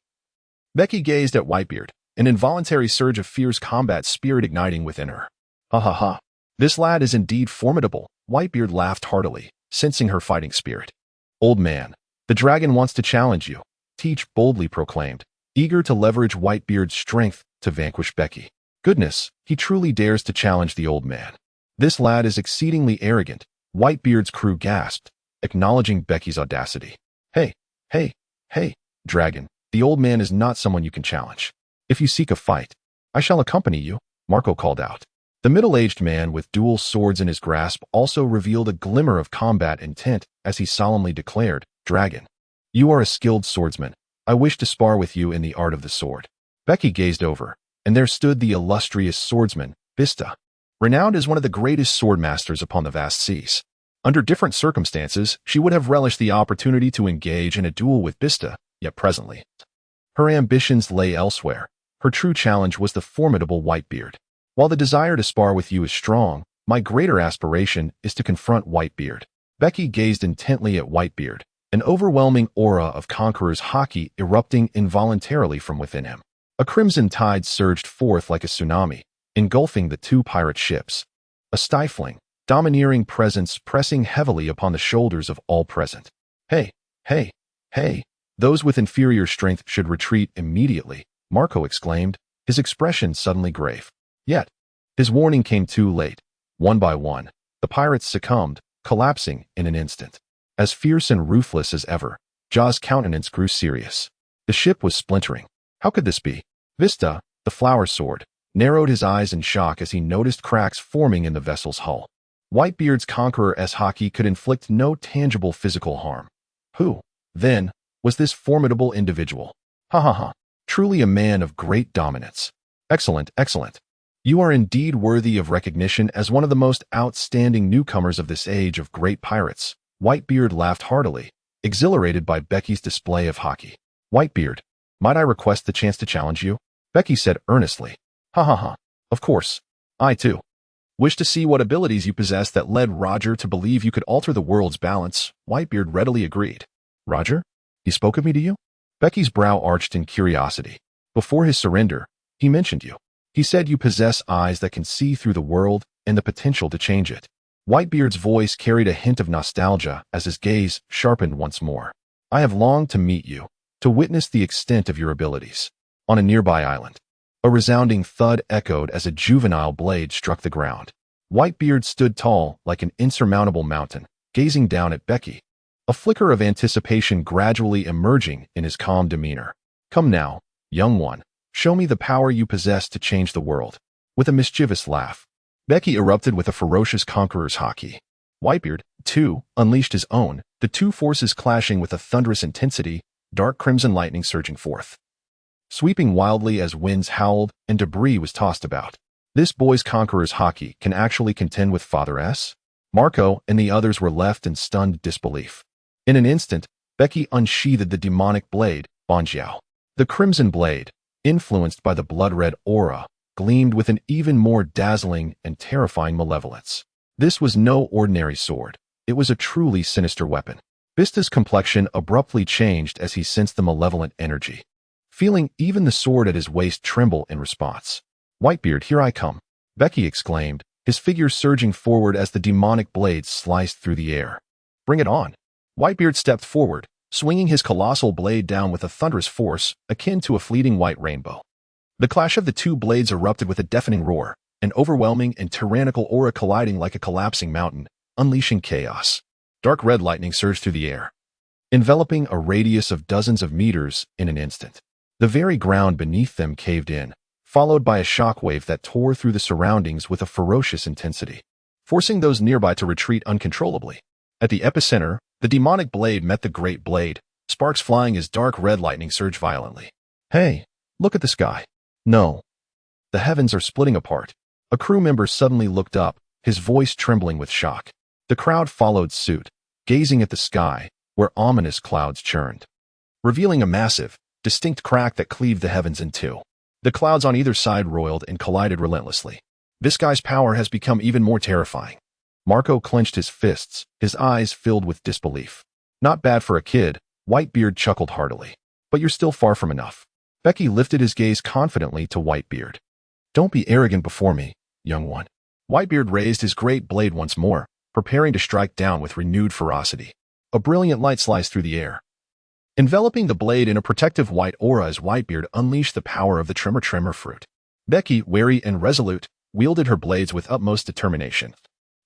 Becky gazed at Whitebeard, an involuntary surge of fierce combat spirit igniting within her. Ha ha ha. This lad is indeed formidable, Whitebeard laughed heartily, sensing her fighting spirit. Old man, the dragon wants to challenge you, Teach boldly proclaimed, eager to leverage Whitebeard's strength to vanquish Becky. Goodness, he truly dares to challenge the old man. This lad is exceedingly arrogant, Whitebeard's crew gasped, acknowledging Becky's audacity. Hey, dragon, the old man is not someone you can challenge. If you seek a fight, I shall accompany you, Marco called out. The middle-aged man with dual swords in his grasp also revealed a glimmer of combat intent as he solemnly declared, Dragon, you are a skilled swordsman. I wish to spar with you in the art of the sword. Becky gazed over, and there stood the illustrious swordsman, Bista, renowned as one of the greatest swordmasters upon the vast seas. Under different circumstances, she would have relished the opportunity to engage in a duel with Bista, yet presently, her ambitions lay elsewhere. Her true challenge was the formidable Whitebeard. While the desire to spar with you is strong, my greater aspiration is to confront Whitebeard. Becky gazed intently at Whitebeard, an overwhelming aura of conqueror's haki erupting involuntarily from within him. A crimson tide surged forth like a tsunami, engulfing the two pirate ships. A stifling, domineering presence pressing heavily upon the shoulders of all present. Hey, those with inferior strength should retreat immediately, Marco exclaimed, his expression suddenly grave. Yet, his warning came too late. One by one, the pirates succumbed, collapsing in an instant. As fierce and ruthless as ever, Jaw's countenance grew serious. The ship was splintering. How could this be? Vista, the flower sword, narrowed his eyes in shock as he noticed cracks forming in the vessel's hull. Whitebeard's conqueror's haki could inflict no tangible physical harm. Who, then, was this formidable individual? Ha. Truly a man of great dominance. Excellent. You are indeed worthy of recognition as one of the most outstanding newcomers of this age of great pirates. Whitebeard laughed heartily, exhilarated by Becky's display of haki. Whitebeard, might I request the chance to challenge you? Becky said earnestly. Ha. Of course. I, too, wish to see what abilities you possess that led Roger to believe you could alter the world's balance. Whitebeard readily agreed. Roger? He spoke of me to you? Becky's brow arched in curiosity. Before his surrender, he mentioned you. He said you possess eyes that can see through the world and the potential to change it. Whitebeard's voice carried a hint of nostalgia as his gaze sharpened once more. I have longed to meet you, to witness the extent of your abilities. On a nearby island, a resounding thud echoed as a juvenile blade struck the ground. Whitebeard stood tall like an insurmountable mountain, gazing down at Becky, a flicker of anticipation gradually emerging in his calm demeanor. Come now, young one, Show me the power you possess to change the world. With a mischievous laugh, Becky erupted with a ferocious conqueror's haki. Whitebeard, too, unleashed his own, the two forces clashing with a thunderous intensity, dark crimson lightning surging forth, sweeping wildly as winds howled and debris was tossed about. This boy's conqueror's haki can actually contend with Father S? Marco and the others were left in stunned disbelief. In an instant, Becky unsheathed the demonic blade, Banjiao. The crimson blade, influenced by the blood-red aura, gleamed with an even more dazzling and terrifying malevolence. This was no ordinary sword. It was a truly sinister weapon. Bista's complexion abruptly changed as he sensed the malevolent energy, feeling even the sword at his waist tremble in response. Whitebeard, here I come, Becky exclaimed, his figure surging forward as the demonic blade sliced through the air. Bring it on. Whitebeard stepped forward, swinging his colossal blade down with a thunderous force akin to a fleeting white rainbow. The clash of the two blades erupted with a deafening roar, an overwhelming and tyrannical aura colliding like a collapsing mountain, unleashing chaos. Dark red lightning surged through the air, enveloping a radius of dozens of meters in an instant. The very ground beneath them caved in, followed by a shockwave that tore through the surroundings with a ferocious intensity, forcing those nearby to retreat uncontrollably. At the epicenter, the demonic blade met the great blade, sparks flying as dark red lightning surged violently. Hey, look at the sky. No. The heavens are splitting apart. A crew member suddenly looked up, his voice trembling with shock. The crowd followed suit, gazing at the sky, where ominous clouds churned, revealing a massive, distinct crack that cleaved the heavens in two. The clouds on either side roiled and collided relentlessly. This guy's power has become even more terrifying. Marco clenched his fists, his eyes filled with disbelief. Not bad for a kid, Whitebeard chuckled heartily. But you're still far from enough. Becky lifted his gaze confidently to Whitebeard. Don't be arrogant before me, young one. Whitebeard raised his great blade once more, preparing to strike down with renewed ferocity. A brilliant light sliced through the air, enveloping the blade in a protective white aura as Whitebeard unleashed the power of the Tremor fruit. Becky, wary and resolute, wielded her blades with utmost determination.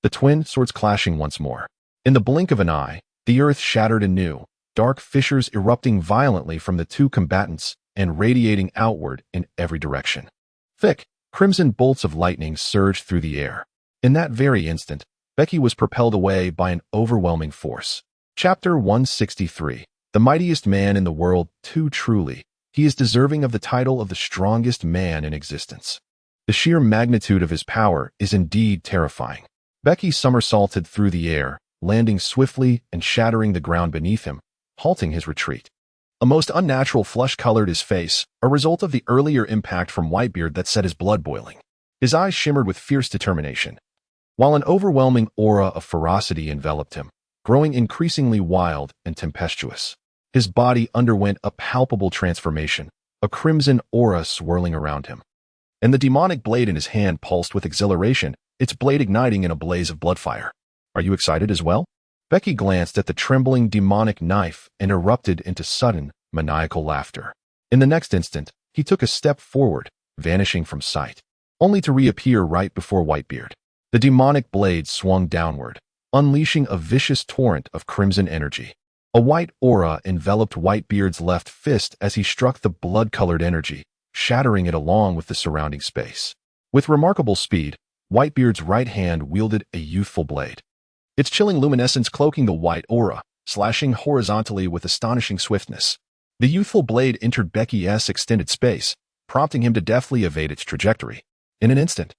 The twin swords clashing once more. In the blink of an eye, the earth shattered anew, dark fissures erupting violently from the two combatants and radiating outward in every direction. Thick, crimson bolts of lightning surged through the air. In that very instant, Becky was propelled away by an overwhelming force. Chapter 163. The mightiest man in the world, too truly. He is deserving of the title of the strongest man in existence. The sheer magnitude of his power is indeed terrifying. Becky somersaulted through the air, landing swiftly and shattering the ground beneath him, halting his retreat. A most unnatural flush colored his face, a result of the earlier impact from Whitebeard that set his blood boiling. His eyes shimmered with fierce determination, while an overwhelming aura of ferocity enveloped him, growing increasingly wild and tempestuous. His body underwent a palpable transformation, a crimson aura swirling around him. And the demonic blade in his hand pulsed with exhilaration, its blade igniting in a blaze of bloodfire. Are you excited as well? Becky glanced at the trembling demonic knife and erupted into sudden, maniacal laughter. In the next instant, he took a step forward, vanishing from sight, only to reappear right before Whitebeard. The demonic blade swung downward, unleashing a vicious torrent of crimson energy. A white aura enveloped Whitebeard's left fist as he struck the blood-colored energy, shattering it along with the surrounding space. With remarkable speed, Whitebeard's right hand wielded a youthful blade, its chilling luminescence cloaking the white aura, slashing horizontally with astonishing swiftness. The youthful blade entered Becky's extended space, prompting him to deftly evade its trajectory. In an instant,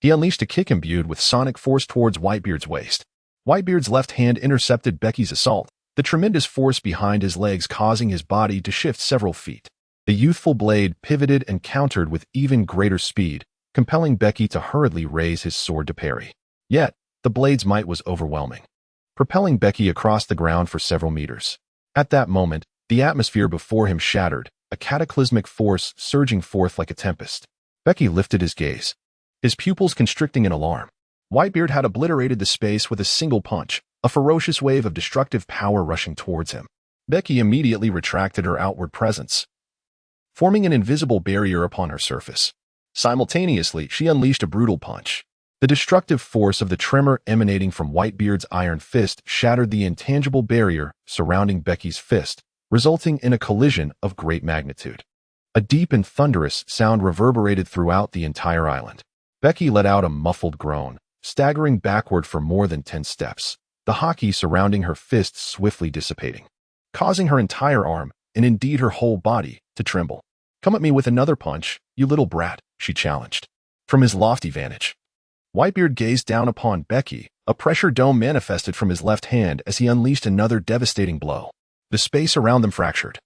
he unleashed a kick imbued with sonic force towards Whitebeard's waist. Whitebeard's left hand intercepted Becky's assault, the tremendous force behind his legs causing his body to shift several feet. The youthful blade pivoted and countered with even greater speed, compelling Becky to hurriedly raise his sword to parry. Yet, the blade's might was overwhelming, propelling Becky across the ground for several meters. At that moment, the atmosphere before him shattered, a cataclysmic force surging forth like a tempest. Becky lifted his gaze, his pupils constricting in alarm. Whitebeard had obliterated the space with a single punch, a ferocious wave of destructive power rushing towards him. Becky immediately retracted her outward presence, forming an invisible barrier upon her surface. Simultaneously, she unleashed a brutal punch. The destructive force of the tremor emanating from Whitebeard's iron fist shattered the intangible barrier surrounding Becky's fist, resulting in a collision of great magnitude. A deep and thunderous sound reverberated throughout the entire island. Becky let out a muffled groan, staggering backward for more than 10 steps, the hockey surrounding her fists swiftly dissipating, causing her entire arm, and indeed her whole body, to tremble. "Come at me with another punch, you little brat," she challenged. From his lofty vantage, Whitebeard gazed down upon Becky. A pressure dome manifested from his left hand as he unleashed another devastating blow. The space around them fractured,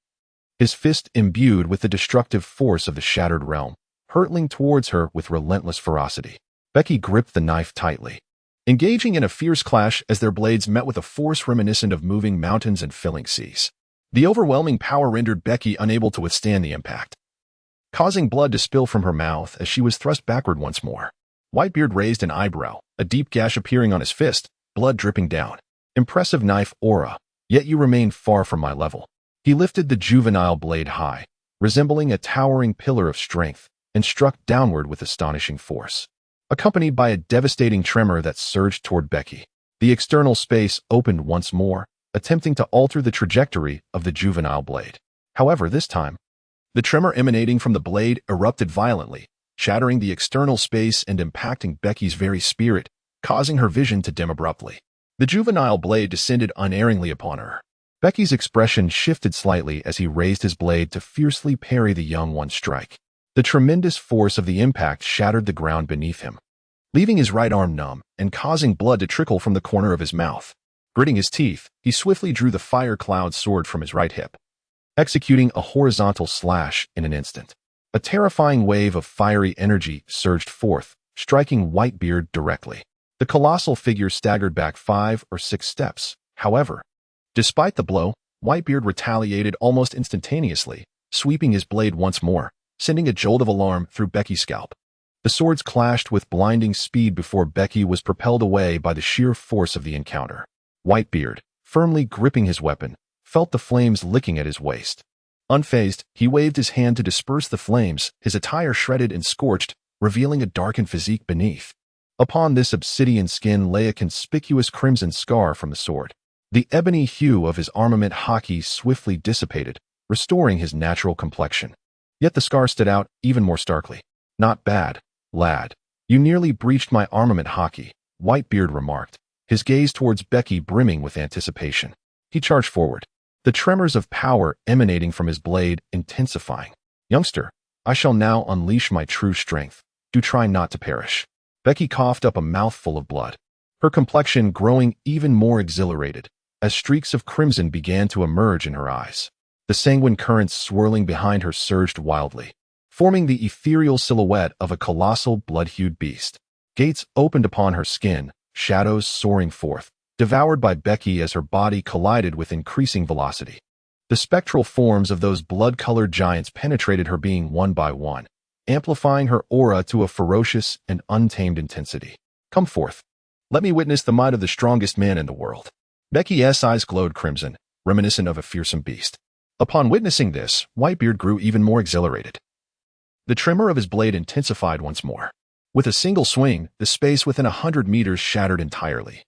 his fist imbued with the destructive force of the shattered realm, hurtling towards her with relentless ferocity. Becky gripped the knife tightly, engaging in a fierce clash as their blades met with a force reminiscent of moving mountains and filling seas. The overwhelming power rendered Becky unable to withstand the impact, causing blood to spill from her mouth as she was thrust backward once more. Whitebeard raised an eyebrow, a deep gash appearing on his fist, blood dripping down. "Impressive knife aura, yet you remain far from my level." He lifted the juvenile blade high, resembling a towering pillar of strength, and struck downward with astonishing force, accompanied by a devastating tremor that surged toward Becky. The external space opened once more, attempting to alter the trajectory of the juvenile blade. However, this time, the tremor emanating from the blade erupted violently, shattering the external space and impacting Becky's very spirit, causing her vision to dim abruptly. The juvenile blade descended unerringly upon her. Becky's expression shifted slightly as he raised his blade to fiercely parry the young one's strike. The tremendous force of the impact shattered the ground beneath him, leaving his right arm numb and causing blood to trickle from the corner of his mouth. Gritting his teeth, he swiftly drew the fire cloud sword from his right hip, executing a horizontal slash in an instant. A terrifying wave of fiery energy surged forth, striking Whitebeard directly. The colossal figure staggered back 5 or 6 steps. However, despite the blow, Whitebeard retaliated almost instantaneously, sweeping his blade once more, sending a jolt of alarm through Becky's scalp. The swords clashed with blinding speed before Becky was propelled away by the sheer force of the encounter. Whitebeard, firmly gripping his weapon, felt the flames licking at his waist. Unfazed, he waved his hand to disperse the flames, his attire shredded and scorched, revealing a darkened physique beneath. Upon this obsidian skin lay a conspicuous crimson scar from the sword. The ebony hue of his armament hockey swiftly dissipated, restoring his natural complexion. Yet the scar stood out even more starkly. "Not bad, lad. You nearly breached my armament hockey," Whitebeard remarked, his gaze towards Becky brimming with anticipation. He charged forward, the tremors of power emanating from his blade intensifying. "Youngster, I shall now unleash my true strength. Do try not to perish." Becky coughed up a mouthful of blood, her complexion growing even more exhilarated as streaks of crimson began to emerge in her eyes. The sanguine currents swirling behind her surged wildly, forming the ethereal silhouette of a colossal blood-hued beast. Gates opened upon her skin, shadows soaring forth, devoured by Becky as her body collided with increasing velocity. The spectral forms of those blood-colored giants penetrated her being one by one, amplifying her aura to a ferocious and untamed intensity. "Come forth. Let me witness the might of the strongest man in the world." Becky's eyes glowed crimson, reminiscent of a fearsome beast. Upon witnessing this, Whitebeard grew even more exhilarated. The tremor of his blade intensified once more. With a single swing, the space within 100 meters shattered entirely,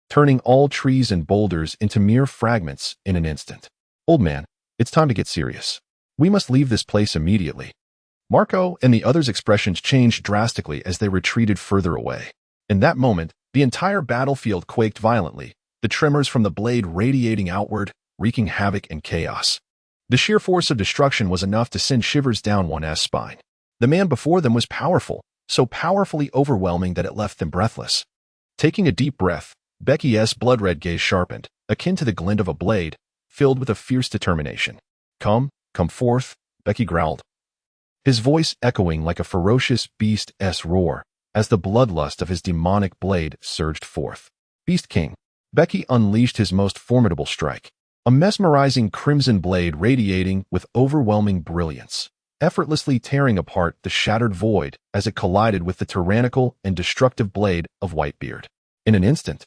turning all trees and boulders into mere fragments in an instant. "Old man, it's time to get serious. We must leave this place immediately." Marco and the others' expressions changed drastically as they retreated further away. In that moment, the entire battlefield quaked violently, the tremors from the blade radiating outward, wreaking havoc and chaos. The sheer force of destruction was enough to send shivers down one's spine. The man before them was powerful, so powerfully overwhelming that it left them breathless. Taking a deep breath, Becky's blood-red gaze sharpened, akin to the glint of a blade, filled with a fierce determination. Come forth," Becky growled, his voice echoing like a ferocious beast's roar as the bloodlust of his demonic blade surged forth. "Beast King." Becky unleashed his most formidable strike, a mesmerizing crimson blade radiating with overwhelming brilliance, effortlessly tearing apart the shattered void as it collided with the tyrannical and destructive blade of Whitebeard. In an instant,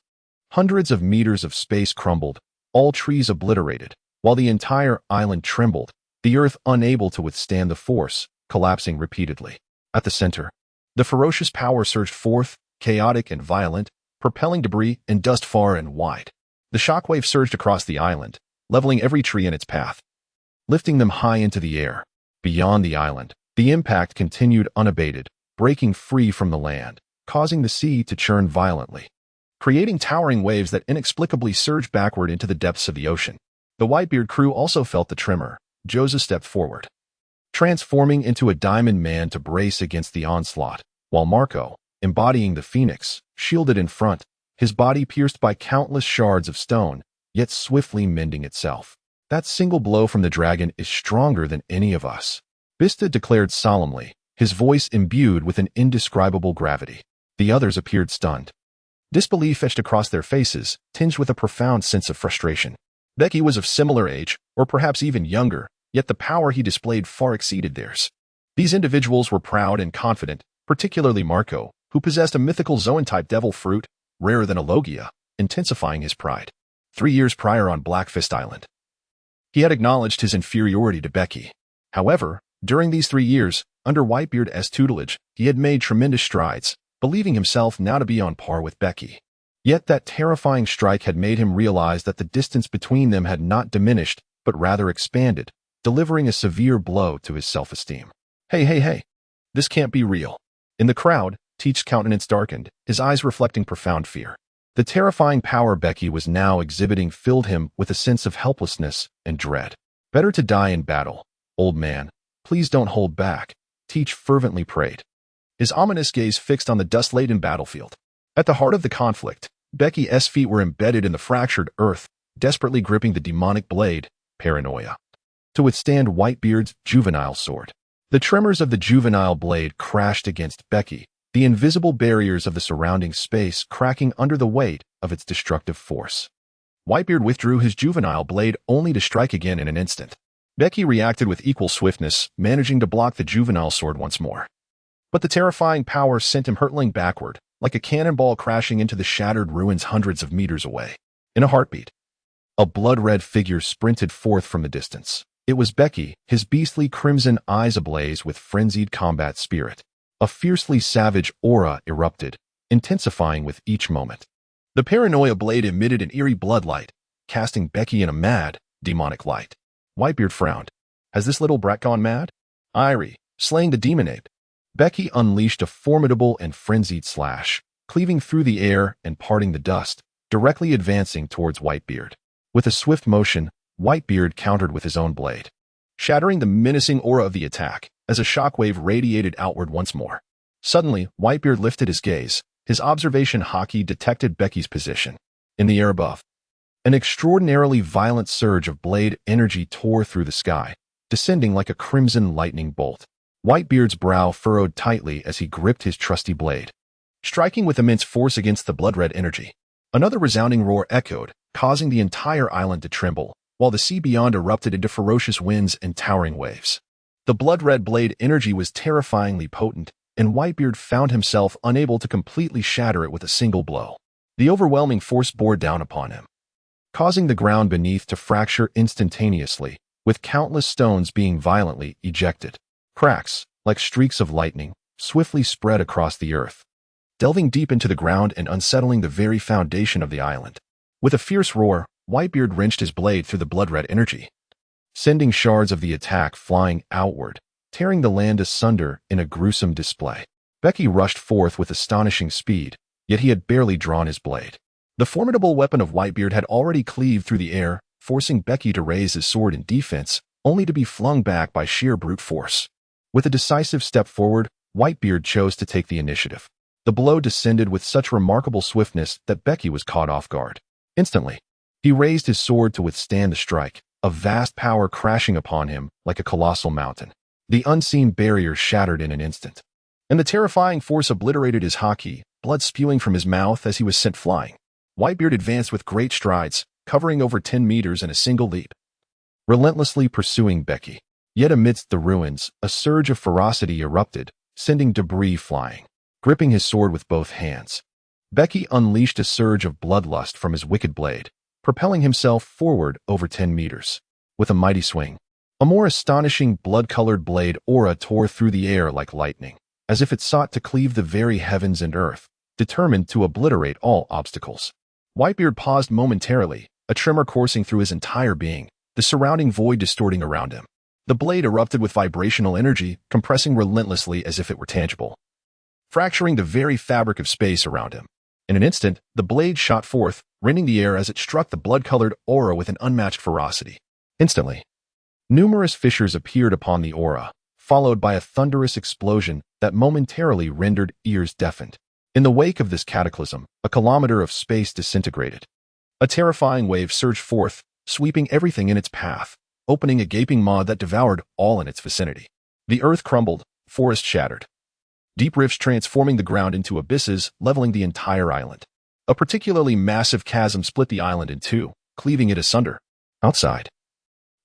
hundreds of meters of space crumbled, all trees obliterated, while the entire island trembled, the earth unable to withstand the force, collapsing repeatedly. At the center, the ferocious power surged forth, chaotic and violent, propelling debris and dust far and wide. The shockwave surged across the island, leveling every tree in its path, lifting them high into the air. Beyond the island, the impact continued unabated, breaking free from the land, causing the sea to churn violently, creating towering waves that inexplicably surged backward into the depths of the ocean. The Whitebeard crew also felt the tremor. Joseph stepped forward, transforming into a diamond man to brace against the onslaught, while Marco, embodying the phoenix, shielded in front, his body pierced by countless shards of stone, yet swiftly mending itself. That single blow from the dragon is stronger than any of us, Bista declared solemnly, his voice imbued with an indescribable gravity. The others appeared stunned. Disbelief etched across their faces, tinged with a profound sense of frustration. Becky was of similar age, or perhaps even younger, yet the power he displayed far exceeded theirs. These individuals were proud and confident, particularly Marco, who possessed a mythical Zoan-type devil fruit, rarer than a Logia, intensifying his pride. 3 years prior on Blackfist Island, he had acknowledged his inferiority to Becky. However, during these 3 years, under Whitebeard's tutelage, he had made tremendous strides, believing himself now to be on par with Becky. Yet that terrifying strike had made him realize that the distance between them had not diminished, but rather expanded, delivering a severe blow to his self-esteem. Hey. This can't be real. In the crowd, Teach's countenance darkened, his eyes reflecting profound fear. The terrifying power Becky was now exhibiting filled him with a sense of helplessness and dread. Better to die in battle, old man. Please don't hold back, Teach fervently prayed, his ominous gaze fixed on the dust-laden battlefield. At the heart of the conflict, Becky's feet were embedded in the fractured earth, desperately gripping the demonic blade, Paranoia, to withstand Whitebeard's juvenile sword. The tremors of the juvenile blade crashed against Becky, the invisible barriers of the surrounding space cracking under the weight of its destructive force. Whitebeard withdrew his juvenile blade only to strike again in an instant. Becky reacted with equal swiftness, managing to block the juvenile sword once more. But the terrifying power sent him hurtling backward, like a cannonball crashing into the shattered ruins hundreds of meters away. In a heartbeat, a blood-red figure sprinted forth from the distance. It was Becky, his beastly crimson eyes ablaze with frenzied combat spirit. A fiercely savage aura erupted, intensifying with each moment. The Paranoia blade emitted an eerie bloodlight, casting Becky in a mad, demonic light. Whitebeard frowned. Has this little brat gone mad? Irie, slaying the demon ape. Becky unleashed a formidable and frenzied slash, cleaving through the air and parting the dust, directly advancing towards Whitebeard. With a swift motion, Whitebeard countered with his own blade, shattering the menacing aura of the attack as a shockwave radiated outward once more. Suddenly, Whitebeard lifted his gaze. His observation hockey detected Becky's position. In the air above, an extraordinarily violent surge of blade energy tore through the sky, descending like a crimson lightning bolt. Whitebeard's brow furrowed tightly as he gripped his trusty blade, striking with immense force against the blood-red energy. Another resounding roar echoed, causing the entire island to tremble, while the sea beyond erupted into ferocious winds and towering waves. The blood-red blade energy was terrifyingly potent, and Whitebeard found himself unable to completely shatter it with a single blow. The overwhelming force bore down upon him, causing the ground beneath to fracture instantaneously, with countless stones being violently ejected. Cracks, like streaks of lightning, swiftly spread across the earth, delving deep into the ground and unsettling the very foundation of the island. With a fierce roar, Whitebeard wrenched his blade through the blood-red energy, sending shards of the attack flying outward, tearing the land asunder in a gruesome display. Becky rushed forth with astonishing speed, yet he had barely drawn his blade. The formidable weapon of Whitebeard had already cleaved through the air, forcing Becky to raise his sword in defense, only to be flung back by sheer brute force. With a decisive step forward, Whitebeard chose to take the initiative. The blow descended with such remarkable swiftness that Becky was caught off guard. Instantly, he raised his sword to withstand the strike, a vast power crashing upon him like a colossal mountain. The unseen barrier shattered in an instant, and the terrifying force obliterated his hockey, blood spewing from his mouth as he was sent flying. Whitebeard advanced with great strides, covering over 10 meters in a single leap, relentlessly pursuing Becky. Yet amidst the ruins, a surge of ferocity erupted, sending debris flying. Gripping his sword with both hands, Becky unleashed a surge of bloodlust from his wicked blade, propelling himself forward over 10 meters. With a mighty swing, a more astonishing blood-colored blade aura tore through the air like lightning, as if it sought to cleave the very heavens and earth, determined to obliterate all obstacles. Whitebeard paused momentarily, a tremor coursing through his entire being, the surrounding void distorting around him. The blade erupted with vibrational energy, compressing relentlessly as if it were tangible, fracturing the very fabric of space around him. In an instant, the blade shot forth, rending the air as it struck the blood-colored aura with an unmatched ferocity. Instantly, numerous fissures appeared upon the aura, followed by a thunderous explosion that momentarily rendered ears deafened. In the wake of this cataclysm, a kilometer of space disintegrated. A terrifying wave surged forth, sweeping everything in its path, opening a gaping maw that devoured all in its vicinity. The earth crumbled, forest shattered, deep rifts transforming the ground into abysses, leveling the entire island. A particularly massive chasm split the island in two, cleaving it asunder. Outside,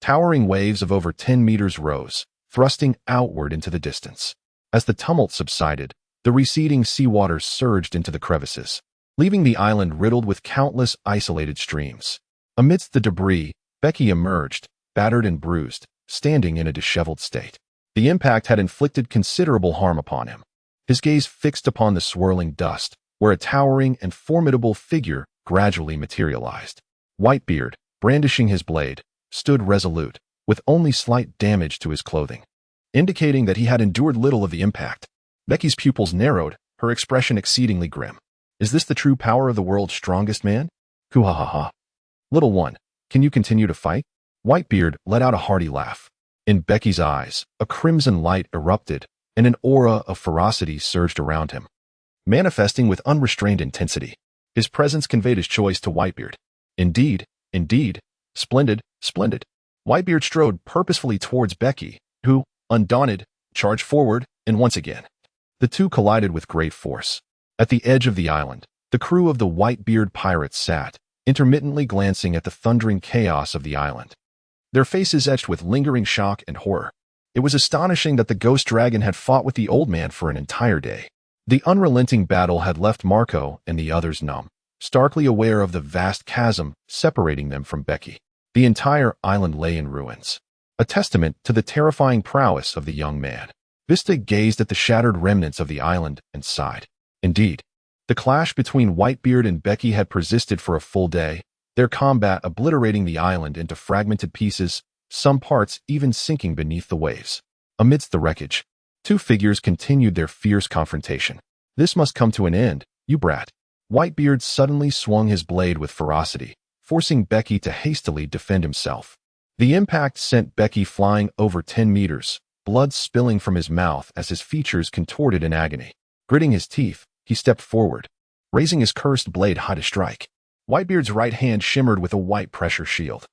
towering waves of over 10 meters rose, thrusting outward into the distance. As the tumult subsided, the receding seawater surged into the crevices, leaving the island riddled with countless isolated streams. Amidst the debris, Becky emerged, battered and bruised, standing in a disheveled state. The impact had inflicted considerable harm upon him. His gaze fixed upon the swirling dust, where a towering and formidable figure gradually materialized. Whitebeard, brandishing his blade, stood resolute, with only slight damage to his clothing, indicating that he had endured little of the impact. Becky's pupils narrowed, her expression exceedingly grim. Is this the true power of the world's strongest man? Hoo-ha-ha-ha. Little one, can you continue to fight? Whitebeard let out a hearty laugh. In Becky's eyes, a crimson light erupted, and an aura of ferocity surged around him, manifesting with unrestrained intensity. His presence conveyed his choice to Whitebeard. Indeed, indeed, splendid, splendid. Whitebeard strode purposefully towards Becky, who, undaunted, charged forward, and once again, the two collided with great force. At the edge of the island, the crew of the Whitebeard pirates sat, intermittently glancing at the thundering chaos of the island, their faces etched with lingering shock and horror. It was astonishing that the ghost dragon had fought with the old man for an entire day. The unrelenting battle had left Marco and the others numb, starkly aware of the vast chasm separating them from Becky. The entire island lay in ruins, a testament to the terrifying prowess of the young man. Vista gazed at the shattered remnants of the island and sighed. Indeed, the clash between Whitebeard and Becky had persisted for a full day, their combat obliterating the island into fragmented pieces, some parts even sinking beneath the waves. Amidst the wreckage, two figures continued their fierce confrontation. This must come to an end, you brat. Whitebeard suddenly swung his blade with ferocity, forcing Becky to hastily defend himself. The impact sent Becky flying over 10 meters, blood spilling from his mouth as his features contorted in agony. Gritting his teeth, he stepped forward, raising his cursed blade high to strike. Whitebeard's right hand shimmered with a white pressure shield,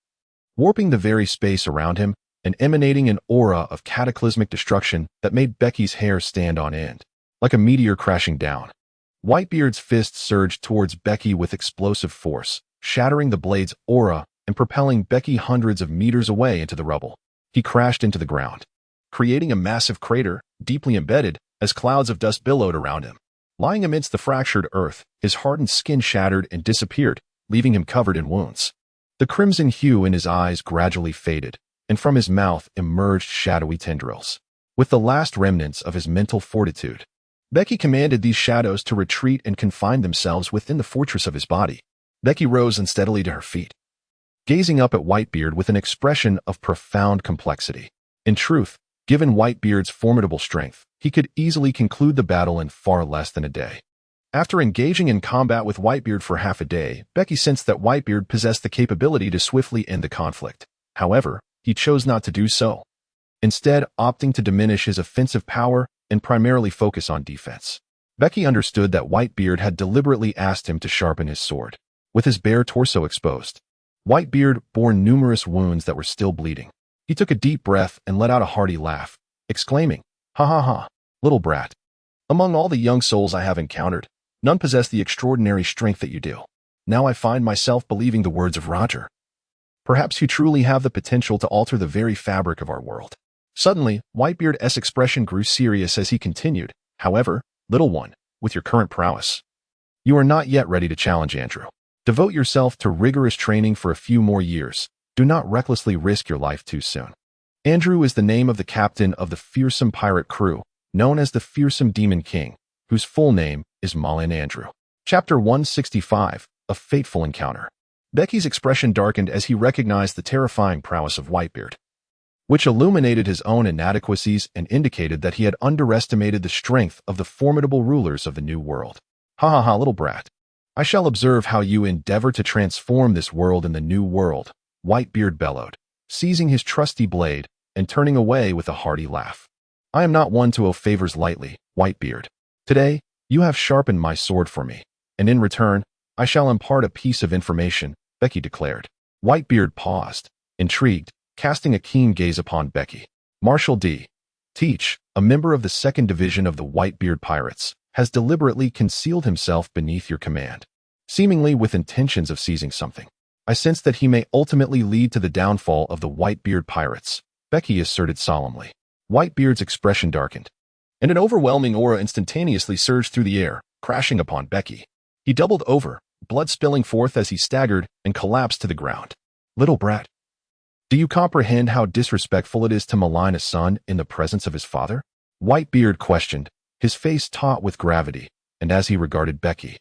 warping the very space around him and emanating an aura of cataclysmic destruction that made Becky's hair stand on end, like a meteor crashing down. Whitebeard's fist surged towards Becky with explosive force, shattering the blade's aura and propelling Becky hundreds of meters away into the rubble. He crashed into the ground, creating a massive crater, deeply embedded, as clouds of dust billowed around him. Lying amidst the fractured earth, his hardened skin shattered and disappeared, leaving him covered in wounds. The crimson hue in his eyes gradually faded, and from his mouth emerged shadowy tendrils. With the last remnants of his mental fortitude, Becky commanded these shadows to retreat and confine themselves within the fortress of his body. Becky rose unsteadily to her feet, gazing up at Whitebeard with an expression of profound complexity. In truth, given Whitebeard's formidable strength, he could easily conclude the battle in far less than a day. After engaging in combat with Whitebeard for half a day, Becky sensed that Whitebeard possessed the capability to swiftly end the conflict. However, he chose not to do so, instead opting to diminish his offensive power and primarily focus on defense. Becky understood that Whitebeard had deliberately asked him to sharpen his sword. With his bare torso exposed, Whitebeard bore numerous wounds that were still bleeding. He took a deep breath and let out a hearty laugh, exclaiming, "Ha ha ha, little brat. Among all the young souls I have encountered, none possess the extraordinary strength that you do. Now I find myself believing the words of Roger. Perhaps you truly have the potential to alter the very fabric of our world." Suddenly, Whitebeard's expression grew serious as he continued, "However, little one, with your current prowess, you are not yet ready to challenge Andrew. Devote yourself to rigorous training for a few more years. Do not recklessly risk your life too soon." Andrew is the name of the captain of the fearsome pirate crew, known as the Fearsome Demon King, whose full name is Malin Andrew. Chapter 165, A Fateful Encounter. Becky's expression darkened as he recognized the terrifying prowess of Whitebeard. which illuminated his own inadequacies and indicated that he had underestimated the strength of the formidable rulers of the New World. Ha ha ha, little brat. I shall observe how you endeavor to transform this world in the New World, Whitebeard bellowed, seizing his trusty blade and turning away with a hearty laugh. I am not one to owe favors lightly, Whitebeard. Today, you have sharpened my sword for me, and in return, I shall impart a piece of information, Becky declared. Whitebeard paused, intrigued, casting a keen gaze upon Becky. Marshal D. Teach, a member of the 2nd Division of the Whitebeard Pirates, has deliberately concealed himself beneath your command, seemingly with intentions of seizing something. I sense that he may ultimately lead to the downfall of the Whitebeard Pirates, Becky asserted solemnly. Whitebeard's expression darkened, and an overwhelming aura instantaneously surged through the air, crashing upon Becky. He doubled over, blood spilling forth as he staggered and collapsed to the ground. Little brat, do you comprehend how disrespectful it is to malign a son in the presence of his father? Whitebeard questioned, his face taut with gravity, and as he regarded Becky,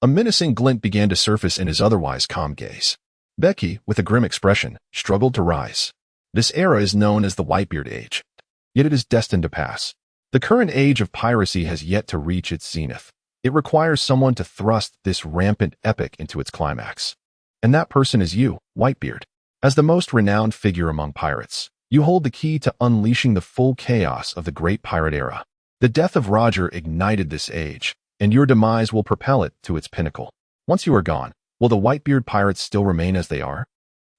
a menacing glint began to surface in his otherwise calm gaze. Becky, with a grim expression, struggled to rise. This era is known as the Whitebeard Age, yet it is destined to pass. The current age of piracy has yet to reach its zenith. It requires someone to thrust this rampant epic into its climax. And that person is you, Whitebeard. As the most renowned figure among pirates, you hold the key to unleashing the full chaos of the great pirate era. The death of Roger ignited this age, and your demise will propel it to its pinnacle. Once you are gone, will the Whitebeard pirates still remain as they are?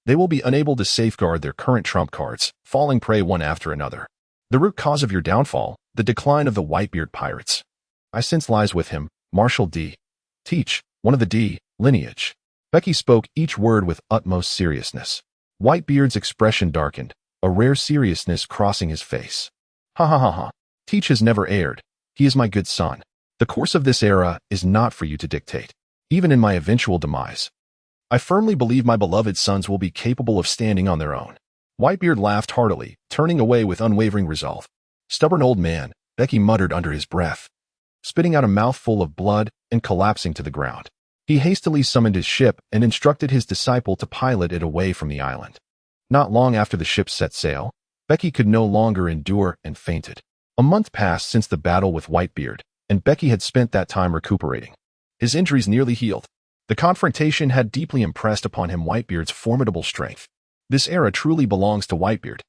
They will be unable to safeguard their current trump cards, falling prey one after another. The root cause of your downfall, the decline of the Whitebeard pirates, I sense lies with him, Marshal D. Teach, one of the D. lineage. Becky spoke each word with utmost seriousness. Whitebeard's expression darkened, a rare seriousness crossing his face. Ha ha ha ha. Teach has never erred. He is my good son. The course of this era is not for you to dictate. Even in my eventual demise, I firmly believe my beloved sons will be capable of standing on their own. Whitebeard laughed heartily, turning away with unwavering resolve. Stubborn old man, Becky muttered under his breath, spitting out a mouthful of blood and collapsing to the ground. He hastily summoned his ship and instructed his disciple to pilot it away from the island. Not long after the ship set sail, Becky could no longer endure and fainted. A month passed since the battle with Whitebeard, and Becky had spent that time recuperating. His injuries nearly healed. The confrontation had deeply impressed upon him Whitebeard's formidable strength. This era truly belongs to Whitebeard.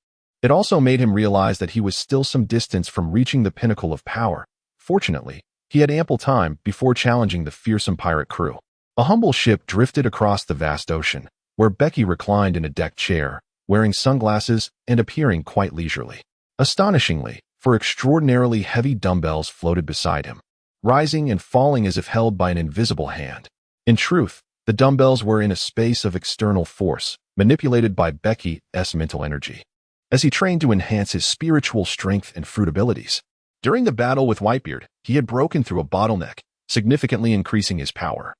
It also made him realize that he was still some distance from reaching the pinnacle of power. Fortunately, he had ample time before challenging the fearsome pirate crew. A humble ship drifted across the vast ocean, where Becky reclined in a deck chair, wearing sunglasses and appearing quite leisurely. Astonishingly, for extraordinarily heavy dumbbells floated beside him, rising and falling as if held by an invisible hand. In truth, the dumbbells were in a space of external force, manipulated by Becky's mental energy, as he trained to enhance his spiritual strength and fruit abilities. During the battle with Whitebeard, he had broken through a bottleneck, significantly increasing his power,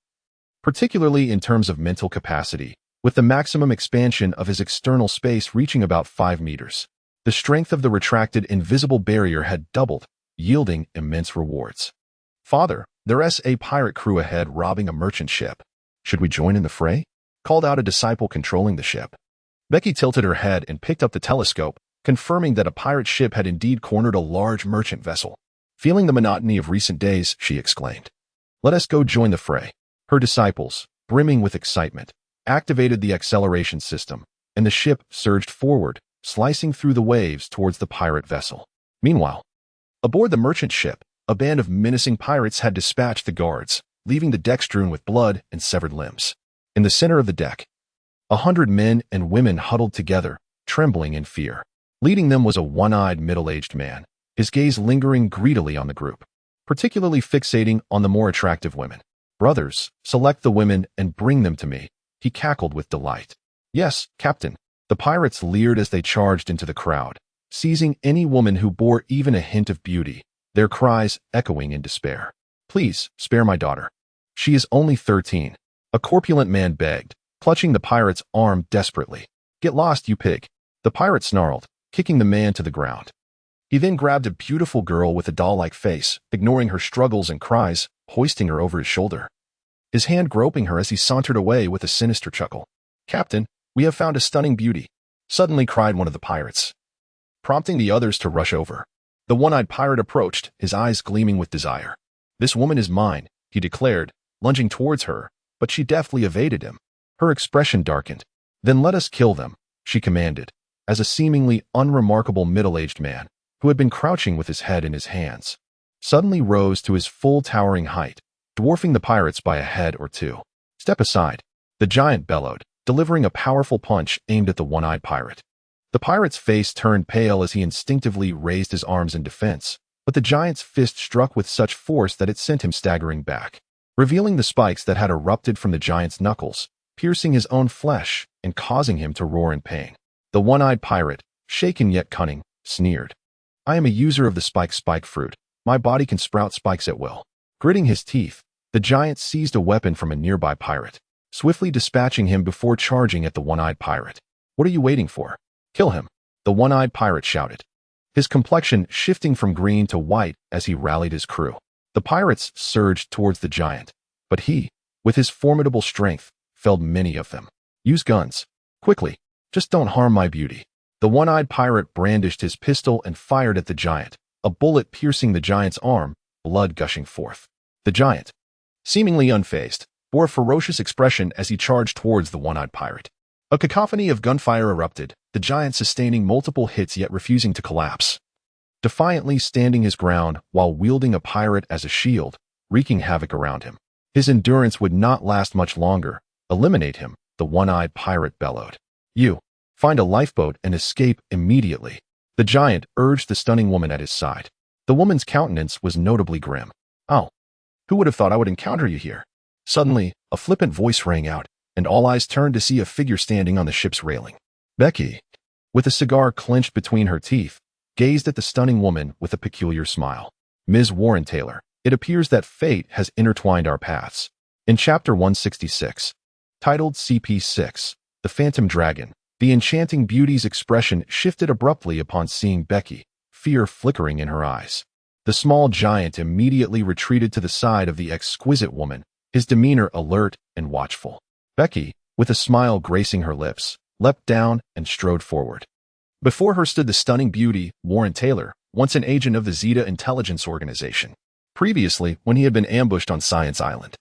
particularly in terms of mental capacity, with the maximum expansion of his external space reaching about 5 meters. The strength of the retracted invisible barrier had doubled, yielding immense rewards. Father, there's a pirate crew ahead robbing a merchant ship. Should we join in the fray? Called out a disciple controlling the ship. Becky tilted her head and picked up the telescope, confirming that a pirate ship had indeed cornered a large merchant vessel. Feeling the monotony of recent days, she exclaimed, "Let us go join the fray." Her disciples, brimming with excitement, activated the acceleration system, and the ship surged forward, slicing through the waves towards the pirate vessel. Meanwhile, aboard the merchant ship, a band of menacing pirates had dispatched the guards, leaving the deck strewn with blood and severed limbs. In the center of the deck, 100 men and women huddled together, trembling in fear. Leading them was a one-eyed middle-aged man, his gaze lingering greedily on the group, particularly fixating on the more attractive women. "Brothers, select the women and bring them to me," he cackled with delight. "Yes, Captain." The pirates leered as they charged into the crowd, seizing any woman who bore even a hint of beauty, their cries echoing in despair. "Please, spare my daughter. She is only 13. A corpulent man begged, clutching the pirate's arm desperately. "Get lost, you pig," the pirate snarled, kicking the man to the ground. He then grabbed a beautiful girl with a doll-like face, ignoring her struggles and cries, hoisting her over his shoulder, his hand groping her as he sauntered away with a sinister chuckle. "Captain, we have found a stunning beauty," suddenly cried one of the pirates. prompting the others to rush over. The one-eyed pirate approached, his eyes gleaming with desire. "This woman is mine," he declared, lunging towards her, but she deftly evaded him. Her expression darkened. "Then let us kill them," she commanded, as a seemingly unremarkable middle-aged man, who had been crouching with his head in his hands, suddenly rose to his full towering height, dwarfing the pirates by a head or two. "Step aside," the giant bellowed, delivering a powerful punch aimed at the one-eyed pirate. The pirate's face turned pale as he instinctively raised his arms in defense, but the giant's fist struck with such force that it sent him staggering back, revealing the spikes that had erupted from the giant's knuckles, piercing his own flesh and causing him to roar in pain. The one-eyed pirate, shaken yet cunning, sneered. "I am a user of the spike fruit. My body can sprout spikes at will." Gritting his teeth, the giant seized a weapon from a nearby pirate, swiftly dispatching him before charging at the one-eyed pirate. "What are you waiting for? Kill him," the one-eyed pirate shouted, his complexion shifting from green to white as he rallied his crew. The pirates surged towards the giant, but he, with his formidable strength, felled many of them. "Use guns. Quickly. Just don't harm my beauty." The one-eyed pirate brandished his pistol and fired at the giant, a bullet piercing the giant's arm, blood gushing forth. The giant, seemingly unfazed, bore a ferocious expression as he charged towards the one-eyed pirate. A cacophony of gunfire erupted, the giant sustaining multiple hits yet refusing to collapse, defiantly standing his ground while wielding a pirate as a shield, wreaking havoc around him. His endurance would not last much longer. "Eliminate him," the one-eyed pirate bellowed. "You, find a lifeboat and escape immediately," the giant urged the stunning woman at his side. The woman's countenance was notably grim. "Oh, who would have thought I would encounter you here?" Suddenly, a flippant voice rang out, and all eyes turned to see a figure standing on the ship's railing. Becky, with a cigar clenched between her teeth, gazed at the stunning woman with a peculiar smile. "Ms. Warren Taylor, it appears that fate has intertwined our paths." In Chapter 166, titled CP6, The Phantom Dragon, the enchanting beauty's expression shifted abruptly upon seeing Becky, fear flickering in her eyes. The small giant immediately retreated to the side of the exquisite woman, his demeanor alert and watchful. Becky, with a smile gracing her lips, leapt down and strode forward. Before her stood the stunning beauty, Warren Taylor, once an agent of the Zeta Intelligence Organization. Previously, when he had been ambushed on Science Island,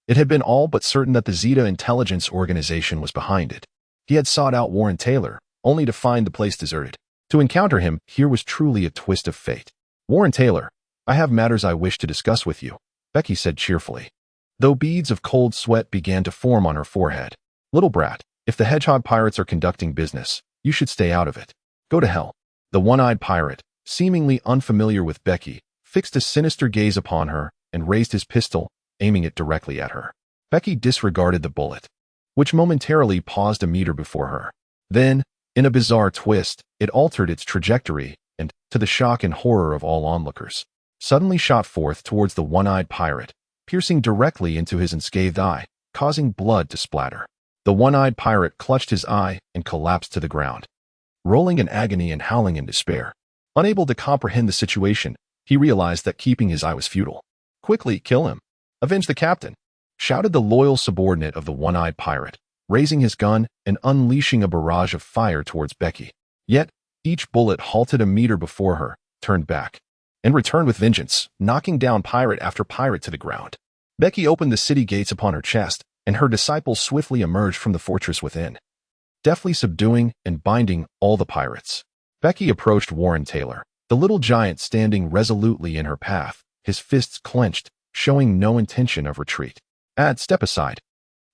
it had been all but certain that the Zeta Intelligence Organization was behind it. He had sought out Warren Taylor, only to find the place deserted. To encounter him here was truly a twist of fate. "Warren Taylor, I have matters I wish to discuss with you," Becky said cheerfully, though beads of cold sweat began to form on her forehead. "Little brat, if the hedgehog pirates are conducting business, you should stay out of it. Go to hell." The one-eyed pirate, seemingly unfamiliar with Becky, fixed a sinister gaze upon her and raised his pistol, aiming it directly at her. Becky disregarded the bullet, which momentarily paused a meter before her. Then, in a bizarre twist, it altered its trajectory and, to the shock and horror of all onlookers, suddenly shot forth towards the one-eyed pirate, piercing directly into his unscathed eye, causing blood to splatter. The one-eyed pirate clutched his eye and collapsed to the ground, rolling in agony and howling in despair. Unable to comprehend the situation, he realized that keeping his eye was futile. "Quickly, kill him. Avenge the captain," shouted the loyal subordinate of the one-eyed pirate, raising his gun and unleashing a barrage of fire towards Becky. Yet, each bullet halted a meter before her, turned back, and returned with vengeance, knocking down pirate after pirate to the ground. Becky opened the city gates upon her chest, and her disciples swiftly emerged from the fortress within, deftly subduing and binding all the pirates. Becky approached Warren Taylor, the little giant standing resolutely in her path, his fists clenched, showing no intention of retreat. Step aside.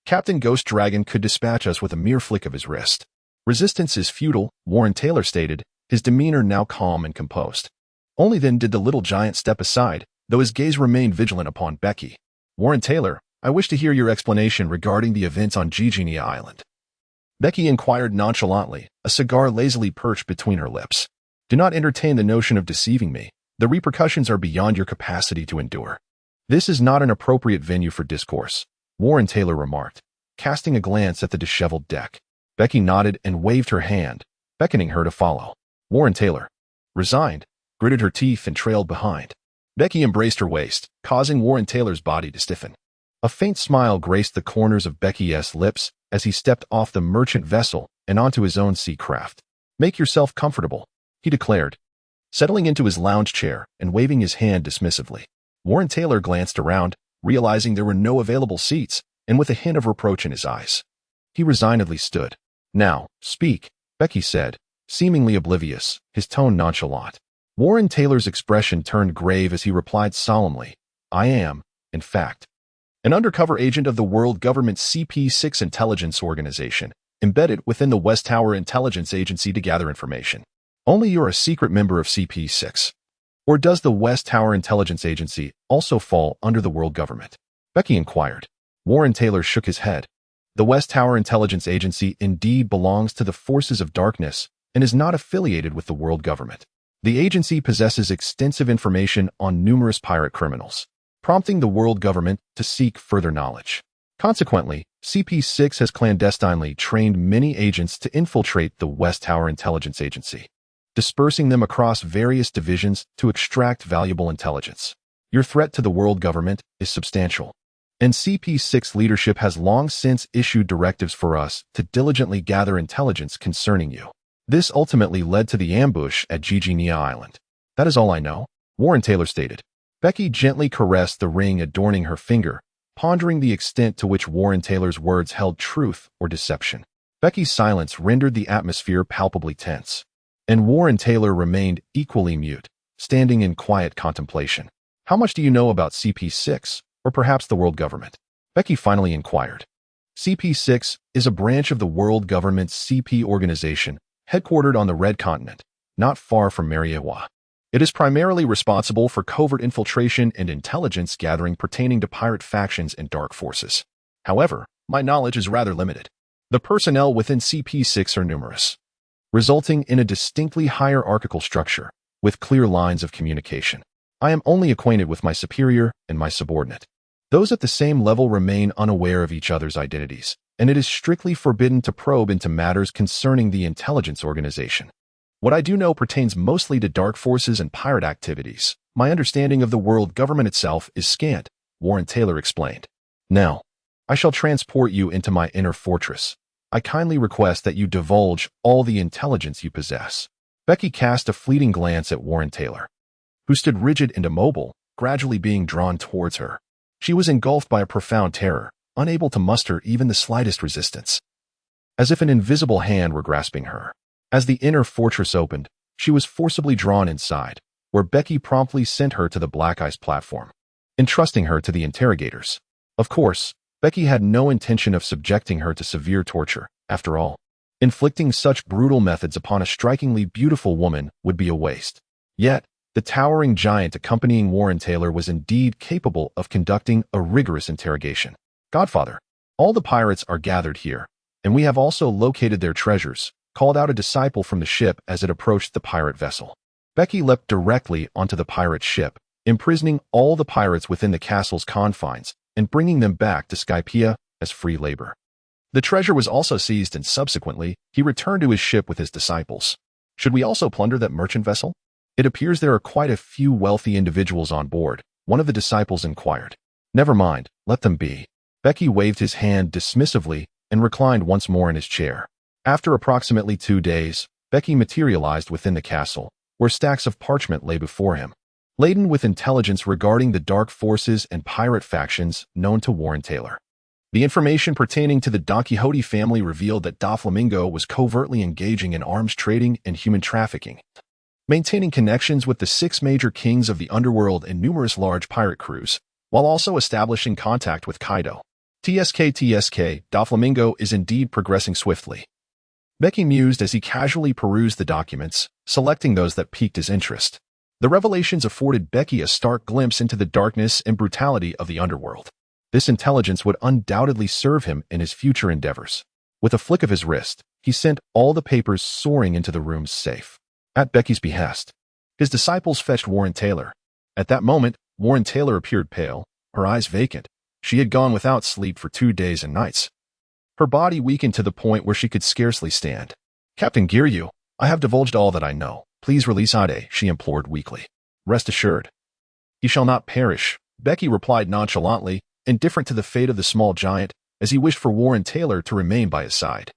Captain Ghost Dragon could dispatch us with a mere flick of his wrist." "Resistance is futile," Warren Taylor stated, his demeanor now calm and composed. Only then did the little giant step aside, though his gaze remained vigilant upon Becky. "Warren Taylor, I wish to hear your explanation regarding the events on Gigenia Island." Becky inquired nonchalantly, a cigar lazily perched between her lips. "Do not entertain the notion of deceiving me. The repercussions are beyond your capacity to endure." "This is not an appropriate venue for discourse," Warren Taylor remarked, casting a glance at the disheveled deck. Becky nodded and waved her hand, beckoning her to follow. Warren Taylor, resigned, gritted her teeth and trailed behind. Becky embraced her waist, causing Warren Taylor's body to stiffen. A faint smile graced the corners of Becky's lips as he stepped off the merchant vessel and onto his own sea craft. "Make yourself comfortable," he declared, settling into his lounge chair and waving his hand dismissively. Warren Taylor glanced around, realizing there were no available seats, and with a hint of reproach in his eyes. He resignedly stood. "Now, speak," Becky said, seemingly oblivious, his tone nonchalant. Warren Taylor's expression turned grave as he replied solemnly, "I am, in fact, an undercover agent of the world government CP6 intelligence organization, embedded within the West Tower Intelligence Agency to gather information. Only you're a secret member of CP6. Or does the West Tower Intelligence Agency also fall under the world government?" Becky inquired. Warren Taylor shook his head. The West Tower Intelligence Agency indeed belongs to the forces of darkness and is not affiliated with the world government. The agency possesses extensive information on numerous pirate criminals, prompting the world government to seek further knowledge. Consequently, CP6 has clandestinely trained many agents to infiltrate the West Tower Intelligence Agency, dispersing them across various divisions to extract valuable intelligence. Your threat to the world government is substantial, and CP6 leadership has long since issued directives for us to diligently gather intelligence concerning you. This ultimately led to the ambush at Giginia Island. That is all I know, Warren Taylor stated. Becky gently caressed the ring adorning her finger, pondering the extent to which Warren Taylor's words held truth or deception. Becky's silence rendered the atmosphere palpably tense, and Warren Taylor remained equally mute, standing in quiet contemplation. "How much do you know about CP6, or perhaps the world government?" Becky finally inquired. CP6 is a branch of the world government's CP organization, headquartered on the Red Continent, not far from Mariawa. It is primarily responsible for covert infiltration and intelligence gathering pertaining to pirate factions and dark forces. However, my knowledge is rather limited. The personnel within CP6 are numerous, resulting in a distinctly hierarchical structure with clear lines of communication. I am only acquainted with my superior and my subordinate. Those at the same level remain unaware of each other's identities, and it is strictly forbidden to probe into matters concerning the intelligence organization. What I do know pertains mostly to dark forces and pirate activities. My understanding of the world government itself is scant," Warren Taylor explained. "Now, I shall transport you into my inner fortress. I kindly request that you divulge all the intelligence you possess." Becky cast a fleeting glance at Warren Taylor, who stood rigid and immobile, gradually being drawn towards her. She was engulfed by a profound terror, unable to muster even the slightest resistance, as if an invisible hand were grasping her. As the inner fortress opened, she was forcibly drawn inside, where Becky promptly sent her to the black ice platform, entrusting her to the interrogators. Of course, Becky had no intention of subjecting her to severe torture. After all, inflicting such brutal methods upon a strikingly beautiful woman would be a waste. Yet, the towering giant accompanying Warren Taylor was indeed capable of conducting a rigorous interrogation. "Godfather, all the pirates are gathered here, and we have also located their treasures," called out a disciple from the ship as it approached the pirate vessel. Becky leapt directly onto the pirate ship, imprisoning all the pirates within the castle's confines and bringing them back to Skypea as free labor. The treasure was also seized, and subsequently, he returned to his ship with his disciples. "Should we also plunder that merchant vessel? It appears there are quite a few wealthy individuals on board," one of the disciples inquired. "Never mind, let them be." Becky waved his hand dismissively and reclined once more in his chair. After approximately 2 days, Becky materialized within the castle, where stacks of parchment lay before him, laden with intelligence regarding the dark forces and pirate factions known to Warren Taylor. The information pertaining to the Don Quixote family revealed that Doflamingo was covertly engaging in arms trading and human trafficking, maintaining connections with the 6 major kings of the underworld and numerous large pirate crews, while also establishing contact with Kaido. TSK, Doflamingo is indeed progressing swiftly, Becky mused as he casually perused the documents, selecting those that piqued his interest. The revelations afforded Becky a stark glimpse into the darkness and brutality of the underworld. This intelligence would undoubtedly serve him in his future endeavors. With a flick of his wrist, he sent all the papers soaring into the room's safe. At Becky's behest, his disciples fetched Warren Taylor. At that moment, Warren Taylor appeared pale, her eyes vacant. She had gone without sleep for 2 days and nights. Her body weakened to the point where she could scarcely stand. "Captain Giryu, I have divulged all that I know. Please release Ade," she implored weakly. "Rest assured, he shall not perish," Becky replied nonchalantly, indifferent to the fate of the small giant, as he wished for Warren Taylor to remain by his side.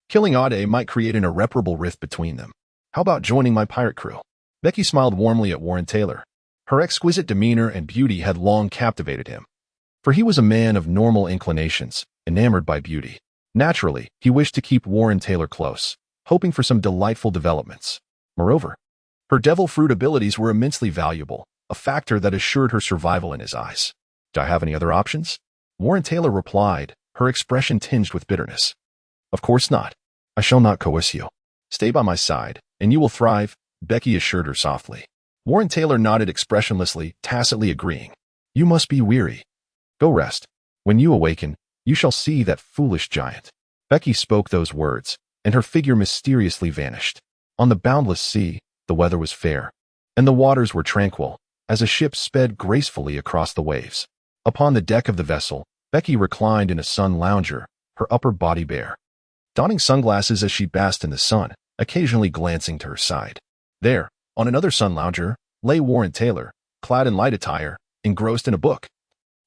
Killing Ade might create an irreparable rift between them. How about joining my pirate crew? Becky smiled warmly at Warren Taylor. Her exquisite demeanor and beauty had long captivated him. For he was a man of normal inclinations, enamored by beauty. Naturally, he wished to keep Warren Taylor close, hoping for some delightful developments. Moreover, her devil fruit abilities were immensely valuable, a factor that assured her survival in his eyes. Do I have any other options? Warren Taylor replied, her expression tinged with bitterness. Of course not. I shall not coerce you. Stay by my side, and you will thrive, Becky assured her softly. Warren Taylor nodded expressionlessly, tacitly agreeing. You must be weary. Go rest. When you awaken, you shall see that foolish giant. Becky spoke those words, and her figure mysteriously vanished. On the boundless sea, the weather was fair, and the waters were tranquil, as a ship sped gracefully across the waves. Upon the deck of the vessel, Becky reclined in a sun lounger, her upper body bare, donning sunglasses as she basked in the sun, occasionally glancing to her side. There, on another sun lounger, lay Warren Taylor, clad in light attire, engrossed in a book,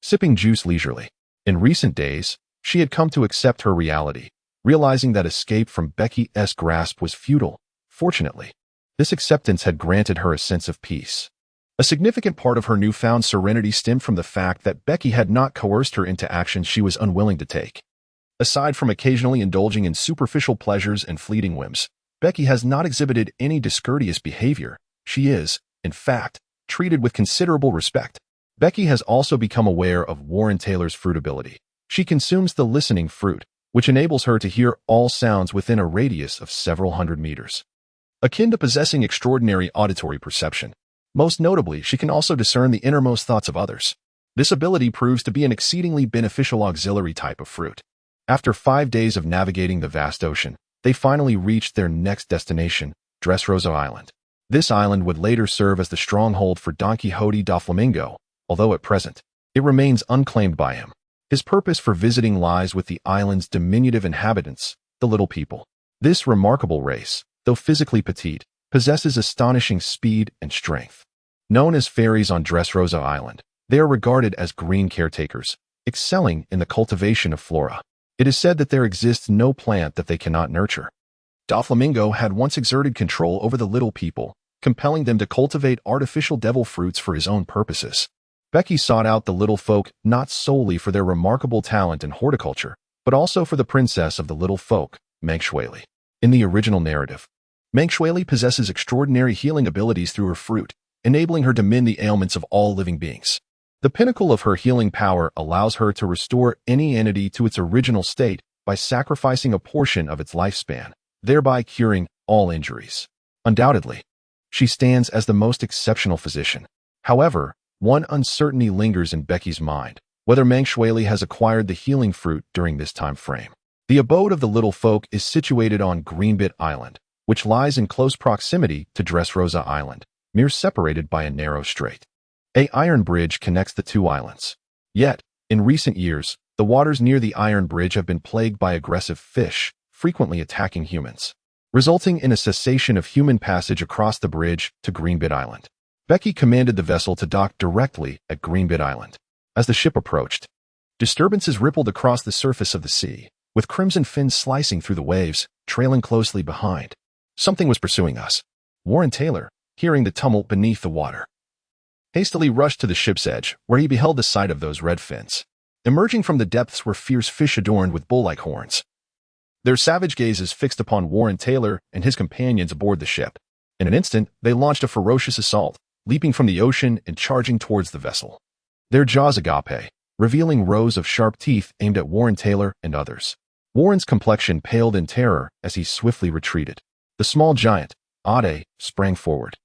sipping juice leisurely. In recent days, she had come to accept her reality, realizing that escape from Becky's grasp was futile. Fortunately, this acceptance had granted her a sense of peace. A significant part of her newfound serenity stemmed from the fact that Becky had not coerced her into actions she was unwilling to take. Aside from occasionally indulging in superficial pleasures and fleeting whims, Becky has not exhibited any discourteous behavior. She is, in fact, treated with considerable respect. Becky has also become aware of Warren Taylor's fruit ability. She consumes the listening fruit, which enables her to hear all sounds within a radius of several hundred meters. Akin to possessing extraordinary auditory perception. Most notably, she can also discern the innermost thoughts of others. This ability proves to be an exceedingly beneficial auxiliary type of fruit. After 5 days of navigating the vast ocean, they finally reached their next destination, Dressrosa Island. This island would later serve as the stronghold for Don Quixote da Flamingo, although at present, it remains unclaimed by him. His purpose for visiting lies with the island's diminutive inhabitants, the Little People. This remarkable race, though physically petite, possesses astonishing speed and strength. Known as fairies on Dressrosa Island, they are regarded as green caretakers, excelling in the cultivation of flora. It is said that there exists no plant that they cannot nurture. Doflamingo had once exerted control over the Little People, compelling them to cultivate artificial devil fruits for his own purposes. Becky sought out the little folk not solely for their remarkable talent in horticulture, but also for the princess of the little folk, Manxueli. In the original narrative, Manxueli possesses extraordinary healing abilities through her fruit, enabling her to mend the ailments of all living beings. The pinnacle of her healing power allows her to restore any entity to its original state by sacrificing a portion of its lifespan, thereby curing all injuries. Undoubtedly, she stands as the most exceptional physician. However, one uncertainty lingers in Becky's mind, whether Manxueli has acquired the healing fruit during this time frame. The abode of the little folk is situated on Greenbit Island, which lies in close proximity to Dressrosa Island, mere separated by a narrow strait. An iron bridge connects the two islands. Yet, in recent years, the waters near the iron bridge have been plagued by aggressive fish, frequently attacking humans, resulting in a cessation of human passage across the bridge to Greenbit Island. Becky commanded the vessel to dock directly at Greenbit Island. As the ship approached, disturbances rippled across the surface of the sea, with crimson fins slicing through the waves, trailing closely behind. Something was pursuing us. Warren Taylor, hearing the tumult beneath the water, hastily rushed to the ship's edge, where he beheld the sight of those red fins. Emerging from the depths were fierce fish adorned with bull-like horns. Their savage gazes fixed upon Warren Taylor and his companions aboard the ship. In an instant, they launched a ferocious assault, leaping from the ocean and charging towards the vessel. Their jaws agape, revealing rows of sharp teeth aimed at Warren Taylor and others. Warren's complexion paled in terror as he swiftly retreated. The small giant, Ade, sprang forward,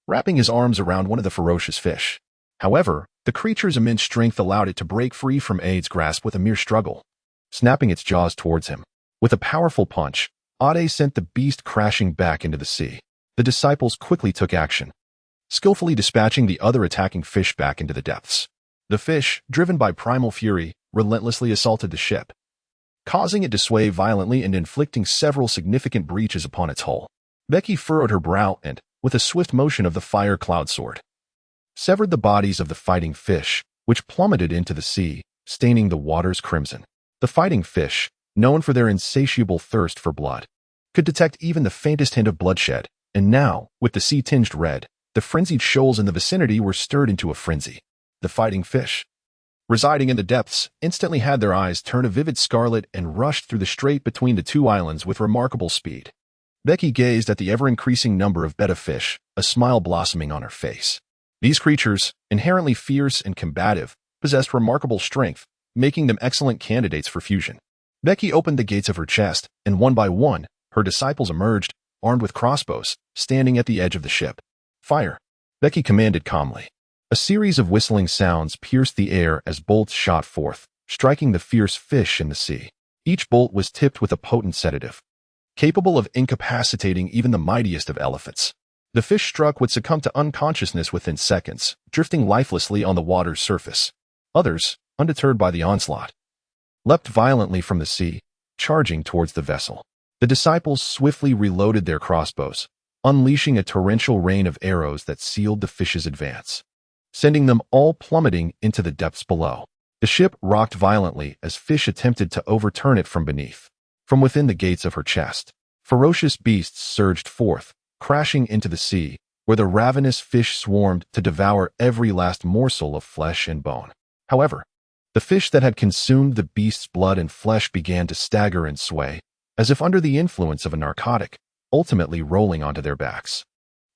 wrapping his arms around one of the ferocious fish. However, the creature's immense strength allowed it to break free from Ade's grasp with a mere struggle, snapping its jaws towards him. With a powerful punch, Ade sent the beast crashing back into the sea. The disciples quickly took action, skillfully dispatching the other attacking fish back into the depths. The fish, driven by primal fury, relentlessly assaulted the ship, causing it to sway violently and inflicting several significant breaches upon its hull. Becky furrowed her brow and, with a swift motion of the fire cloud sword, severed the bodies of the fighting fish, which plummeted into the sea, staining the waters crimson. The fighting fish, known for their insatiable thirst for blood, could detect even the faintest hint of bloodshed, And now, with the sea tinged red, the frenzied shoals in the vicinity were stirred into a frenzy. The fighting fish, residing in the depths, instantly had their eyes turn a vivid scarlet and rushed through the strait between the two islands with remarkable speed. Becky gazed at the ever-increasing number of betta fish, a smile blossoming on her face. These creatures, inherently fierce and combative, possessed remarkable strength, making them excellent candidates for fusion. Becky opened the gates of her chest, and one by one, her disciples emerged, armed with crossbows, standing at the edge of the ship. Fire! Becky commanded calmly. A series of whistling sounds pierced the air as bolts shot forth, striking the fierce fish in the sea. Each bolt was tipped with a potent sedative, capable of incapacitating even the mightiest of elephants. The fish struck would succumb to unconsciousness within seconds, drifting lifelessly on the water's surface. Others, undeterred by the onslaught, leapt violently from the sea, charging towards the vessel. The disciples swiftly reloaded their crossbows, unleashing a torrential rain of arrows that sealed the fish's advance, sending them all plummeting into the depths below. The ship rocked violently as fish attempted to overturn it from beneath. From within the gates of her chest, ferocious beasts surged forth, crashing into the sea, where the ravenous fish swarmed to devour every last morsel of flesh and bone. However, the fish that had consumed the beast's blood and flesh began to stagger and sway, as if under the influence of a narcotic, ultimately rolling onto their backs.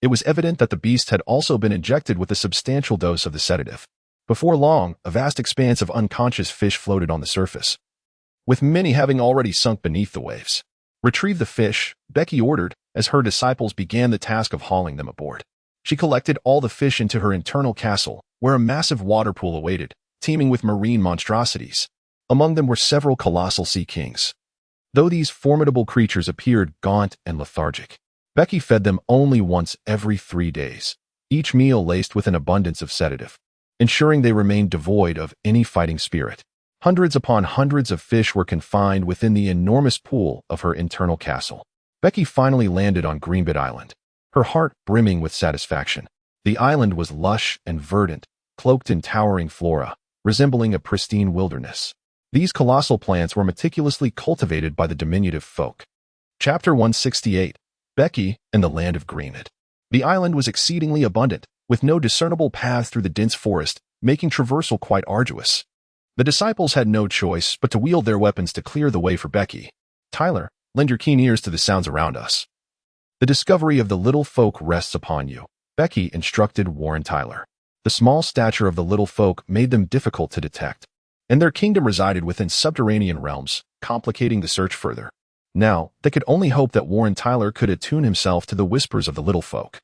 It was evident that the beast had also been injected with a substantial dose of the sedative. Before long, a vast expanse of unconscious fish floated on the surface, with many having already sunk beneath the waves. "Retrieve the fish," Becky ordered, as her disciples began the task of hauling them aboard. She collected all the fish into her internal castle, where a massive water pool awaited, teeming with marine monstrosities. Among them were several colossal sea kings. Though these formidable creatures appeared gaunt and lethargic, Becky fed them only once every 3 days, each meal laced with an abundance of sedative, ensuring they remained devoid of any fighting spirit. Hundreds upon hundreds of fish were confined within the enormous pool of her internal castle. Becky finally landed on Greenbit Island, her heart brimming with satisfaction. The island was lush and verdant, cloaked in towering flora, resembling a pristine wilderness. These colossal plants were meticulously cultivated by the diminutive folk. Chapter 168. Becky and the Land of Greenbit. The island was exceedingly abundant, with no discernible paths through the dense forest, making traversal quite arduous. The disciples had no choice but to wield their weapons to clear the way for Becky. "Tyler, lend your keen ears to the sounds around us. The discovery of the little folk rests upon you," Becky instructed Warren Tyler. The small stature of the little folk made them difficult to detect, and their kingdom resided within subterranean realms, complicating the search further. Now, they could only hope that Warren Tyler could attune himself to the whispers of the little folk.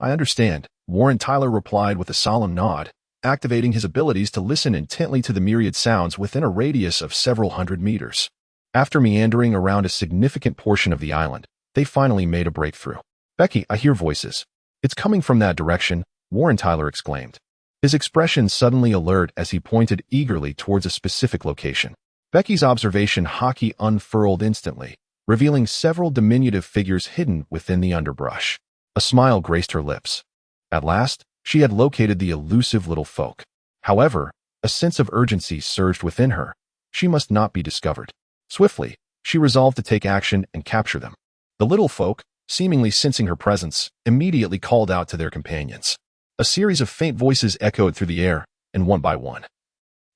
"I understand," Warren Tyler replied with a solemn nod, activating his abilities to listen intently to the myriad sounds within a radius of several hundred meters. After meandering around a significant portion of the island, they finally made a breakthrough. "Becky, I hear voices. It's coming from that direction," Warren Tyler exclaimed, his expression suddenly alert as he pointed eagerly towards a specific location. Becky's observation hockey unfurled instantly, revealing several diminutive figures hidden within the underbrush. A smile graced her lips. At last, she had located the elusive little folk. However, a sense of urgency surged within her. She must not be discovered. Swiftly, she resolved to take action and capture them. The little folk, seemingly sensing her presence, immediately called out to their companions. A series of faint voices echoed through the air, and one by one,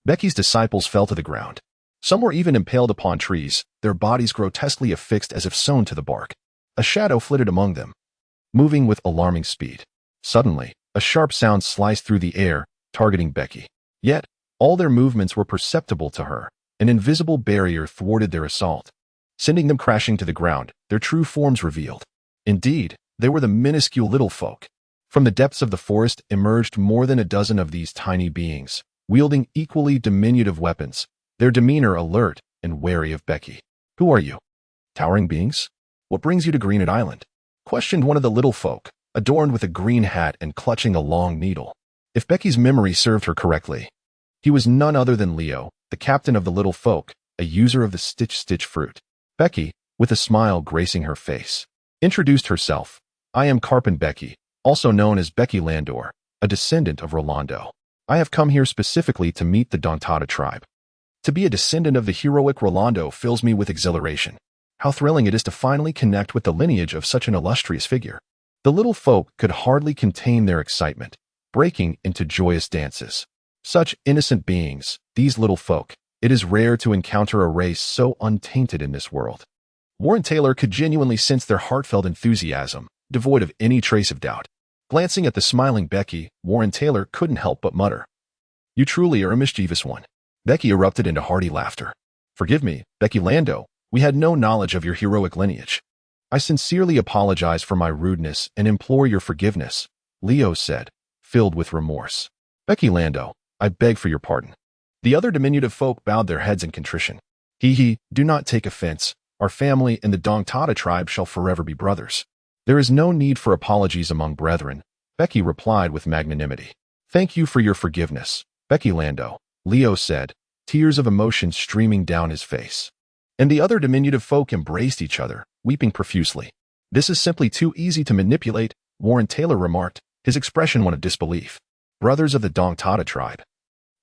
Becky's disciples fell to the ground. Some were even impaled upon trees, their bodies grotesquely affixed as if sewn to the bark. A shadow flitted among them, moving with alarming speed. Suddenly, a sharp sound sliced through the air, targeting Becky. Yet, all their movements were perceptible to her. An invisible barrier thwarted their assault, sending them crashing to the ground, their true forms revealed. Indeed, they were the minuscule little folk. From the depths of the forest emerged more than a dozen of these tiny beings, wielding equally diminutive weapons, their demeanor alert and wary of Becky. "Who are you? Towering beings? What brings you to Greenbit Island?" questioned one of the little folk, adorned with a green hat and clutching a long needle. If Becky's memory served her correctly, he was none other than Leo, the captain of the little folk, a user of the Stitch fruit. Becky, with a smile gracing her face, introduced herself. "I am Caponebeque, also known as Becky Landor, a descendant of Rolando. I have come here specifically to meet the Dantata tribe. To be a descendant of the heroic Rolando fills me with exhilaration. How thrilling it is to finally connect with the lineage of such an illustrious figure." The little folk could hardly contain their excitement, breaking into joyous dances. Such innocent beings, these little folk. It is rare to encounter a race so untainted in this world. Warren Taylor could genuinely sense their heartfelt enthusiasm, devoid of any trace of doubt. Glancing at the smiling Becky, Warren Taylor couldn't help but mutter, "You truly are a mischievous one." Becky erupted into hearty laughter. "Forgive me, Becky Lando, we had no knowledge of your heroic lineage. I sincerely apologize for my rudeness and implore your forgiveness," Leo said, filled with remorse. "Becky Lando, I beg for your pardon." The other diminutive folk bowed their heads in contrition. Do not take offense. Our family and the Dongtada tribe shall forever be brothers. There is no need for apologies among brethren, Becky replied with magnanimity. "Thank you for your forgiveness, Becky Lando," Leo said, tears of emotion streaming down his face. And the other diminutive folk embraced each other, weeping profusely. "This is simply too easy to manipulate," Warren Taylor remarked, his expression one of disbelief. "Brothers of the Dongtada tribe.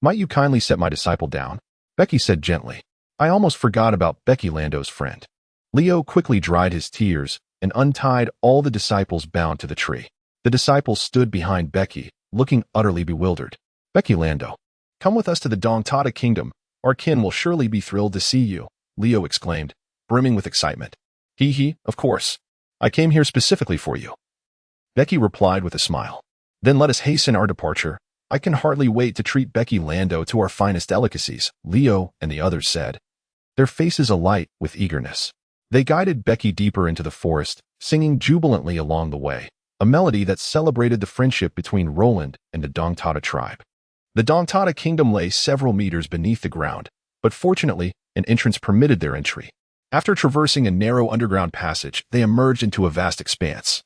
Might you kindly set my disciple down?" Becky said gently. "I almost forgot about Becky Lando's friend." Leo quickly dried his tears and untied all the disciples bound to the tree. The disciples stood behind Becky, looking utterly bewildered. "Becky Lando, come with us to the Dongtada kingdom. Our kin will surely be thrilled to see you," Leo exclaimed, brimming with excitement. Of course. I came here specifically for you," Becky replied with a smile. "Then let us hasten our departure. I can hardly wait to treat Becky Lando to our finest delicacies," Leo and the others said, their faces alight with eagerness. They guided Becky deeper into the forest, singing jubilantly along the way, a melody that celebrated the friendship between Roland and the Dongtada tribe. The Dongtada kingdom lay several meters beneath the ground, but fortunately, an entrance permitted their entry. After traversing a narrow underground passage, they emerged into a vast expanse,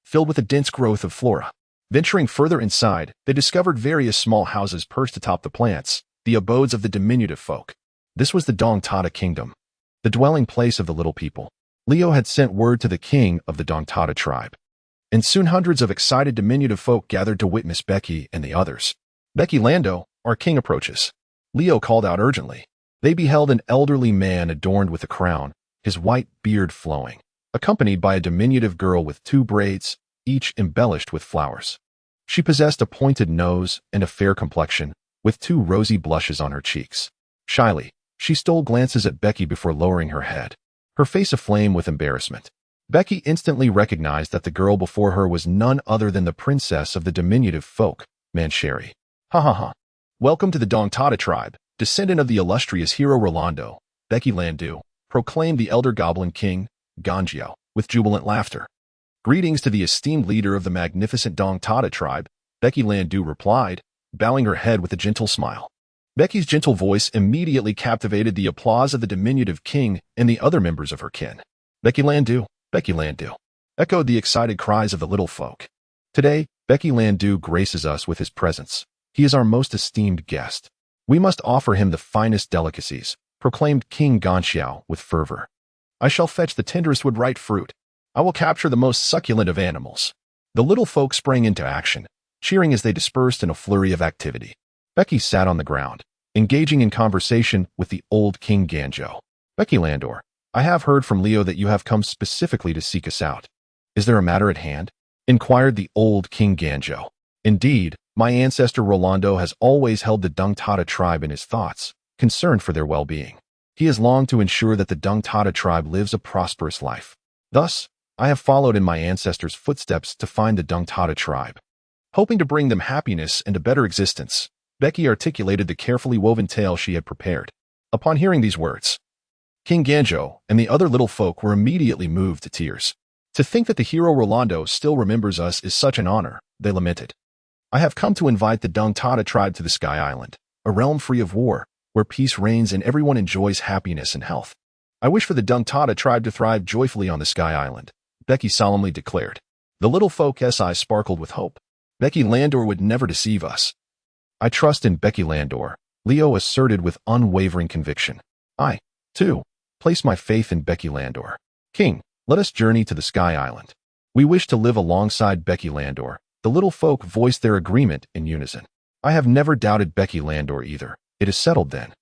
filled with a dense growth of flora. Venturing further inside, they discovered various small houses perched atop the plants, the abodes of the diminutive folk. This was the Dongtada kingdom, the dwelling place of the little people. Leo had sent word to the king of the Dongtada tribe, and soon hundreds of excited diminutive folk gathered to witness Becky and the others. "Becky Lando, our king approaches," Leo called out urgently. They beheld an elderly man adorned with a crown, his white beard flowing, accompanied by a diminutive girl with 2 braids, each embellished with flowers. She possessed a pointed nose and a fair complexion, with 2 rosy blushes on her cheeks. Shyly, she stole glances at Becky before lowering her head, her face aflame with embarrassment. Becky instantly recognized that the girl before her was none other than the princess of the diminutive folk, Mancheri. "Ha ha ha. Welcome to the Dongtada tribe, descendant of the illustrious hero Rolando," Becky Landu proclaimed the elder goblin king, Ganjiao, with jubilant laughter. "Greetings to the esteemed leader of the magnificent Dongtada tribe," Becky Landu replied, bowing her head with a gentle smile. Becky's gentle voice immediately captivated the applause of the diminutive king and the other members of her kin. Becky Landu, echoed the excited cries of the little folk. "Today, Becky Landu graces us with his presence. He is our most esteemed guest. We must offer him the finest delicacies," proclaimed King Ganxiao with fervor. "I shall fetch the tenderest wood-ripe fruit. I will capture the most succulent of animals." The little folk sprang into action, cheering as they dispersed in a flurry of activity. Becky sat on the ground, engaging in conversation with the old King Ganjo. "Becky Landor, I have heard from Leo that you have come specifically to seek us out. Is there a matter at hand?" inquired the old King Ganjo. "Indeed, my ancestor Rolando has always held the Dongtada tribe in his thoughts, concerned for their well-being. He has longed to ensure that the Dongtada tribe lives a prosperous life. Thus, I have followed in my ancestors' footsteps to find the Dongtada tribe, hoping to bring them happiness and a better existence." Becky articulated the carefully woven tale she had prepared. Upon hearing these words, King Ganjo and the other little folk were immediately moved to tears. "To think that the hero Rolando still remembers us is such an honor," they lamented. "I have come to invite the Dongtada tribe to the Sky Island, a realm free of war, where peace reigns and everyone enjoys happiness and health. I wish for the Dongtada tribe to thrive joyfully on the Sky Island," Becky solemnly declared. The little folk's eyes sparkled with hope. "Becky Landor would never deceive us." "I trust in Becky Landor," Leo asserted with unwavering conviction. "I, too, place my faith in Becky Landor. King, let us journey to the Sky Island. We wish to live alongside Becky Landor." The little folk voiced their agreement in unison. "I have never doubted Becky Landor either. It is settled then.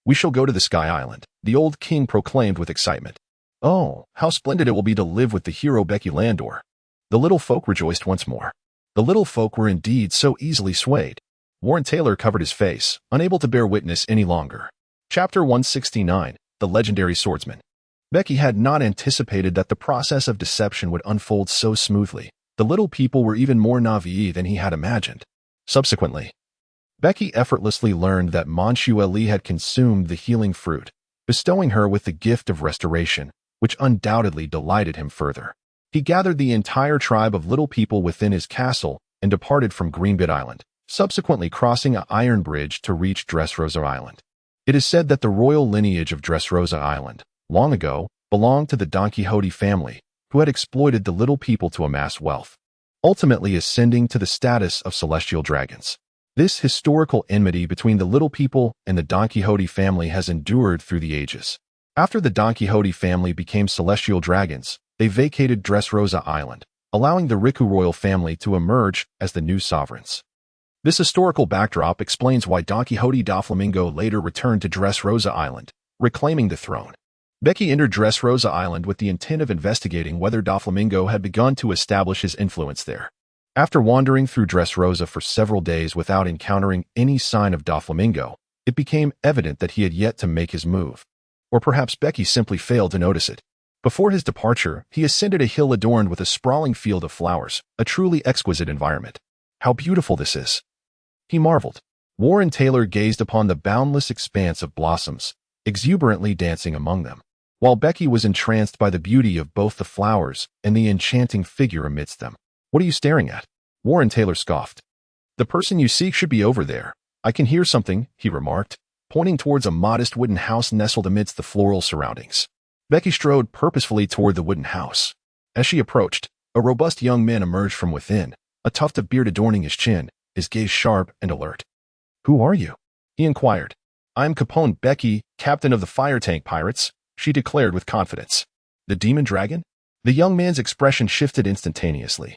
We shall go to the Sky Island," the old king proclaimed with excitement. "Oh, how splendid it will be to live with the hero Becky Landor." The little folk rejoiced once more. The little folk were indeed so easily swayed. Warren Taylor covered his face, unable to bear witness any longer. Chapter 169, The Legendary Swordsman. Becky had not anticipated that the process of deception would unfold so smoothly. The little people were even more naive than he had imagined. Subsequently, Becky effortlessly learned that Monsieur Ali had consumed the healing fruit, bestowing her with the gift of restoration, which undoubtedly delighted him further. He gathered the entire tribe of little people within his castle and departed from Greenbit Island, subsequently crossing an iron bridge to reach Dressrosa Island. It is said that the royal lineage of Dressrosa Island, long ago, belonged to the Don Quixote family, who had exploited the little people to amass wealth, ultimately ascending to the status of celestial dragons. This historical enmity between the little people and the Don Quixote family has endured through the ages. After the Don Quixote family became celestial dragons, they vacated Dressrosa Island, allowing the Riku royal family to emerge as the new sovereigns. This historical backdrop explains why Don Quixote Doflamingo later returned to Dressrosa Island, reclaiming the throne. Becky entered Dressrosa Island with the intent of investigating whether Doflamingo had begun to establish his influence there. After wandering through Dressrosa for several days without encountering any sign of Doflamingo, it became evident that he had yet to make his move. Or perhaps Becky simply failed to notice it. Before his departure, he ascended a hill adorned with a sprawling field of flowers, a truly exquisite environment. How beautiful this is! He marveled. Warren Taylor gazed upon the boundless expanse of blossoms, exuberantly dancing among them, while Becky was entranced by the beauty of both the flowers and the enchanting figure amidst them. What are you staring at? Warren Taylor scoffed. The person you seek should be over there. I can hear something, he remarked, pointing towards a modest wooden house nestled amidst the floral surroundings. Becky strode purposefully toward the wooden house. As she approached, a robust young man emerged from within, a tuft of beard adorning his chin, his gaze sharp and alert. Who are you? He inquired. I'm Capone Bege, captain of the fire tank pirates, she declared with confidence. The demon dragon? The young man's expression shifted instantaneously,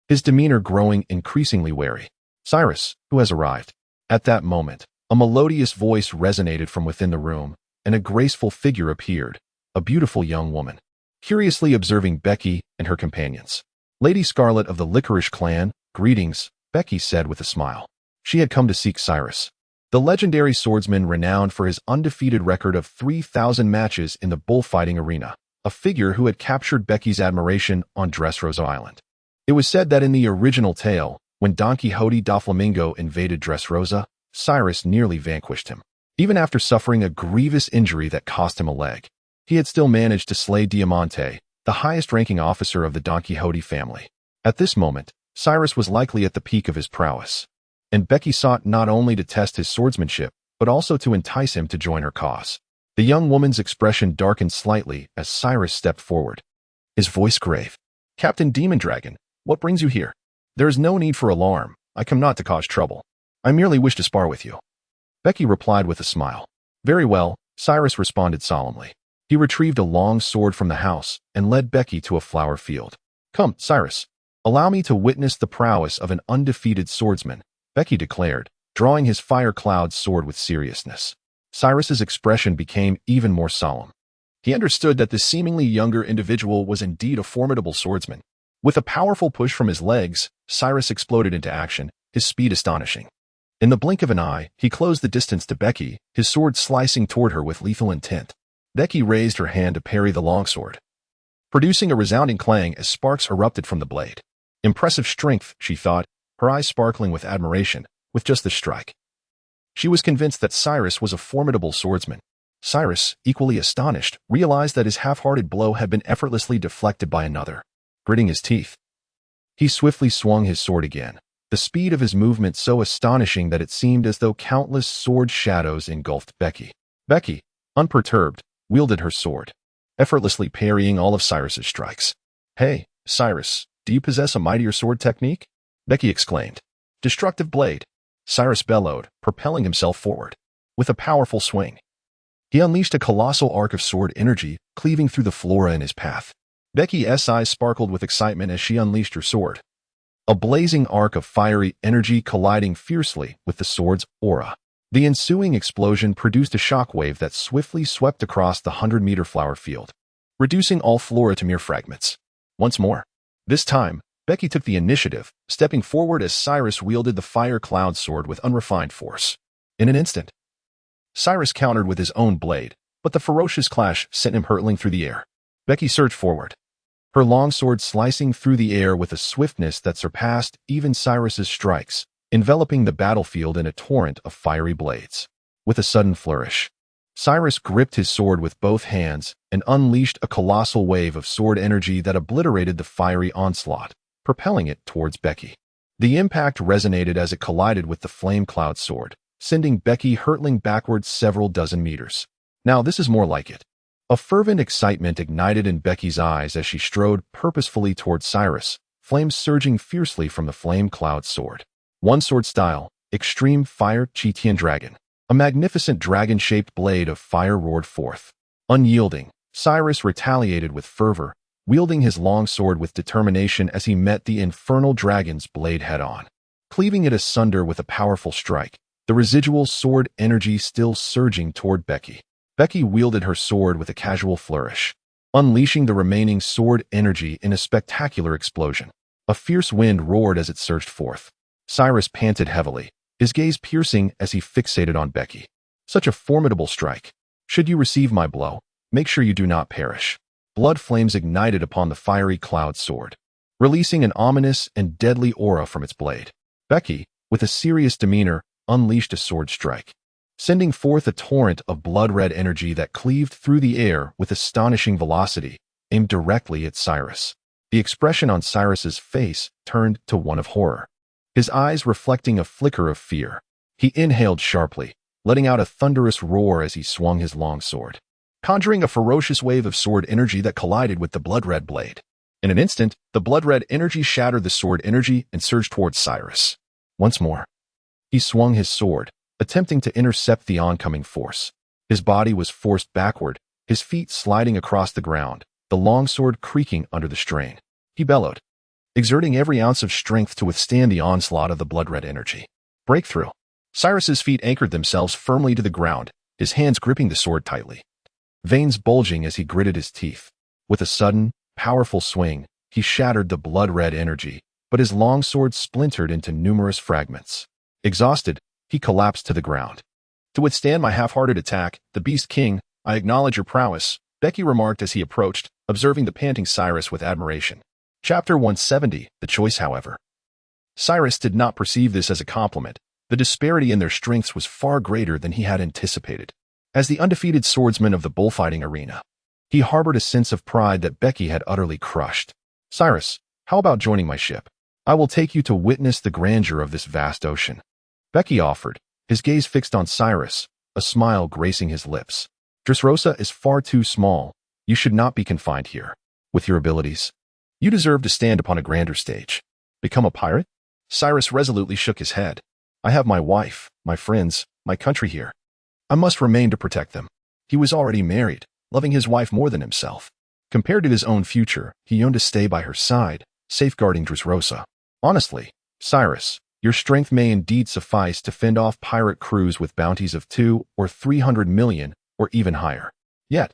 his demeanor growing increasingly wary. Cyrus, who has arrived? At that moment, a melodious voice resonated from within the room, and a graceful figure appeared, a beautiful young woman, curiously observing Becky and her companions. Lady Scarlet of the Licorice clan, greetings, Becky said with a smile. She had come to seek Cyrus, the legendary swordsman renowned for his undefeated record of 3,000 matches in the bullfighting arena, a figure who had captured Becky's admiration on Dressrosa Island. It was said that in the original tale, when Don Quixote Doflamingo invaded Dressrosa, Cyrus nearly vanquished him. Even after suffering a grievous injury that cost him a leg, he had still managed to slay Diamante, the highest-ranking officer of the Don Quixote family. At this moment, Cyrus was likely at the peak of his prowess, and Becky sought not only to test his swordsmanship, but also to entice him to join her cause. The young woman's expression darkened slightly as Cyrus stepped forward, his voice grave. Captain Demon Dragon, what brings you here? There is no need for alarm. I come not to cause trouble. I merely wish to spar with you. Becky replied with a smile. Very well, Cyrus responded solemnly. He retrieved a long sword from the house and led Becky to a flower field. Come, Cyrus. Allow me to witness the prowess of an undefeated swordsman, Becky declared, drawing his fire-cloud sword with seriousness. Cyrus's expression became even more solemn. He understood that the seemingly younger individual was indeed a formidable swordsman. With a powerful push from his legs, Cyrus exploded into action, his speed astonishing. In the blink of an eye, he closed the distance to Becky, his sword slicing toward her with lethal intent. Becky raised her hand to parry the longsword, producing a resounding clang as sparks erupted from the blade. Impressive strength, she thought, her eyes sparkling with admiration, with just the strike. She was convinced that Cyrus was a formidable swordsman. Cyrus, equally astonished, realized that his half-hearted blow had been effortlessly deflected by another. Gritting his teeth, he swiftly swung his sword again, the speed of his movement so astonishing that it seemed as though countless sword shadows engulfed Becky. Becky, unperturbed, wielded her sword, effortlessly parrying all of Cyrus's strikes. Hey, Cyrus, do you possess a mightier sword technique? Becky exclaimed. Destructive blade. Cyrus bellowed, propelling himself forward. With a powerful swing, he unleashed a colossal arc of sword energy, cleaving through the flora in his path. Becky's eyes sparkled with excitement as she unleashed her sword, a blazing arc of fiery energy colliding fiercely with the sword's aura. The ensuing explosion produced a shockwave that swiftly swept across the 100-meter flower field, reducing all flora to mere fragments. Once more. This time, Becky took the initiative, stepping forward as Cyrus wielded the fire cloud sword with unrefined force. In an instant, Cyrus countered with his own blade, but the ferocious clash sent him hurtling through the air. Becky surged forward, her long sword slicing through the air with a swiftness that surpassed even Cyrus's strikes, enveloping the battlefield in a torrent of fiery blades. With a sudden flourish, Cyrus gripped his sword with both hands and unleashed a colossal wave of sword energy that obliterated the fiery onslaught, propelling it towards Becky. The impact resonated as it collided with the flame cloud sword, sending Becky hurtling backwards several dozen meters. Now this is more like it. A fervent excitement ignited in Becky's eyes as she strode purposefully towards Cyrus, flames surging fiercely from the flame cloud sword. One sword style, Extreme Fire Chitian Dragon. A magnificent dragon-shaped blade of fire roared forth. Unyielding, Cyrus retaliated with fervor, wielding his long sword with determination as he met the infernal dragon's blade head-on. Cleaving it asunder with a powerful strike, the residual sword energy still surging toward Becky. Becky wielded her sword with a casual flourish, unleashing the remaining sword energy in a spectacular explosion. A fierce wind roared as it surged forth. Cyrus panted heavily, his gaze piercing as he fixated on Becky. Such a formidable strike. Should you receive my blow, make sure you do not perish. Blood flames ignited upon the fiery cloud sword, releasing an ominous and deadly aura from its blade. Becky, with a serious demeanor, unleashed a sword strike, sending forth a torrent of blood-red energy that cleaved through the air with astonishing velocity, aimed directly at Cyrus. The expression on Cyrus's face turned to one of horror, his eyes reflecting a flicker of fear. He inhaled sharply, letting out a thunderous roar as he swung his long sword, conjuring a ferocious wave of sword energy that collided with the blood-red blade. In an instant, the blood-red energy shattered the sword energy and surged towards Cyrus. Once more, he swung his sword, attempting to intercept the oncoming force. His body was forced backward, his feet sliding across the ground, the long sword creaking under the strain. He bellowed, exerting every ounce of strength to withstand the onslaught of the blood-red energy. Breakthrough. Cyrus's feet anchored themselves firmly to the ground, his hands gripping the sword tightly, veins bulging as he gritted his teeth. With a sudden, powerful swing, he shattered the blood-red energy, but his long sword splintered into numerous fragments. Exhausted, he collapsed to the ground. To withstand my half-hearted attack, the Beast King, I acknowledge your prowess, Becky remarked as he approached, observing the panting Cyrus with admiration. Chapter 170, The Choice, however. Cyrus did not perceive this as a compliment. The disparity in their strengths was far greater than he had anticipated. As the undefeated swordsman of the bullfighting arena, he harbored a sense of pride that Becky had utterly crushed. Cyrus, how about joining my ship? I will take you to witness the grandeur of this vast ocean. Becky offered, his gaze fixed on Cyrus, a smile gracing his lips. Dressrosa is far too small. You should not be confined here. With your abilities, you deserve to stand upon a grander stage. Become a pirate? Cyrus resolutely shook his head. I have my wife, my friends, my country here. I must remain to protect them. He was already married, loving his wife more than himself. Compared to his own future, he yearned to stay by her side, safeguarding Dressrosa. Honestly, Cyrus, your strength may indeed suffice to fend off pirate crews with bounties of 200 or 300 million, or even higher. Yet,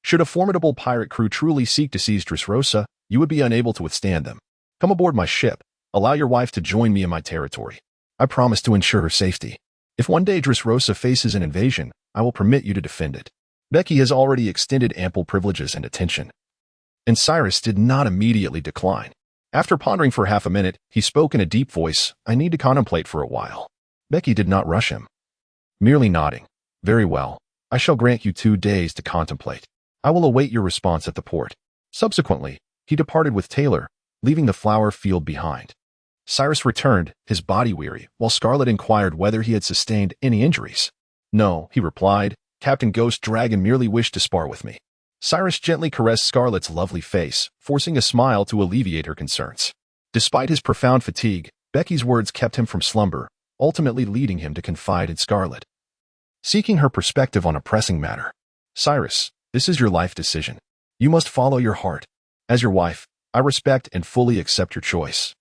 should a formidable pirate crew truly seek to seize Dressrosa, you would be unable to withstand them. Come aboard my ship. Allow your wife to join me in my territory. I promise to ensure her safety. If one day Dressrosa faces an invasion, I will permit you to defend it. Becky has already extended ample privileges and attention. And Cyrus did not immediately decline. After pondering for half a minute, he spoke in a deep voice, I need to contemplate for a while. Becky did not rush him, merely nodding. Very well. I shall grant you 2 days to contemplate. I will await your response at the port. Subsequently, he departed with Taylor, leaving the flower field behind. Cyrus returned, his body weary, while Scarlet inquired whether he had sustained any injuries. No, he replied, Captain Ghost Dragon merely wished to spar with me. Cyrus gently caressed Scarlet's lovely face, forcing a smile to alleviate her concerns. Despite his profound fatigue, Becky's words kept him from slumber, ultimately leading him to confide in Scarlet, seeking her perspective on a pressing matter. Cyrus, this is your life decision. You must follow your heart. As your wife, I respect and fully accept your choice.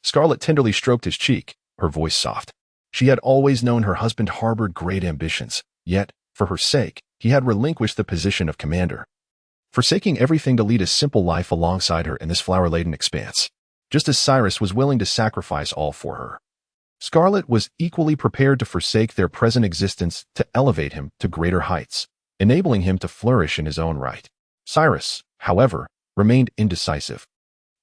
Scarlet tenderly stroked his cheek, her voice soft. She had always known her husband harbored great ambitions, yet, for her sake, he had relinquished the position of commander, forsaking everything to lead a simple life alongside her in this flower-laden expanse. just as Cyrus was willing to sacrifice all for her. Scarlet was equally prepared to forsake their present existence to elevate him to greater heights, enabling him to flourish in his own right. Cyrus, however, remained indecisive.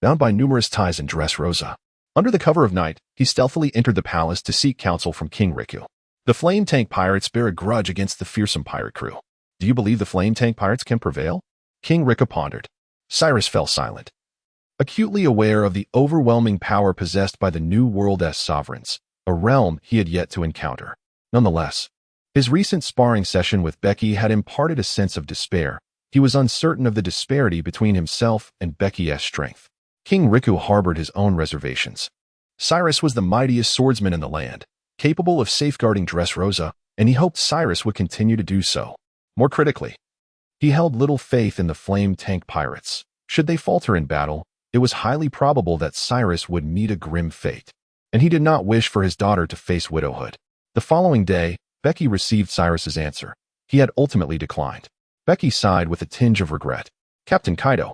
Bound by numerous ties in Dressrosa, under the cover of night, he stealthily entered the palace to seek counsel from King Riku. The flame tank pirates bear a grudge against the fearsome pirate crew. Do you believe the flame tank pirates can prevail? King Riku pondered. Cyrus fell silent, acutely aware of the overwhelming power possessed by the New World's sovereigns, a realm he had yet to encounter. Nonetheless, his recent sparring session with Becky had imparted a sense of despair. He was uncertain of the disparity between himself and Becky's strength. King Riku harbored his own reservations. Cyrus was the mightiest swordsman in the land, capable of safeguarding Dressrosa, and he hoped Cyrus would continue to do so. More critically, he held little faith in the flame tank pirates. Should they falter in battle, it was highly probable that Cyrus would meet a grim fate, and he did not wish for his daughter to face widowhood. The following day, Becky received Cyrus's answer. He had ultimately declined. Becky sighed with a tinge of regret. Captain Kaido,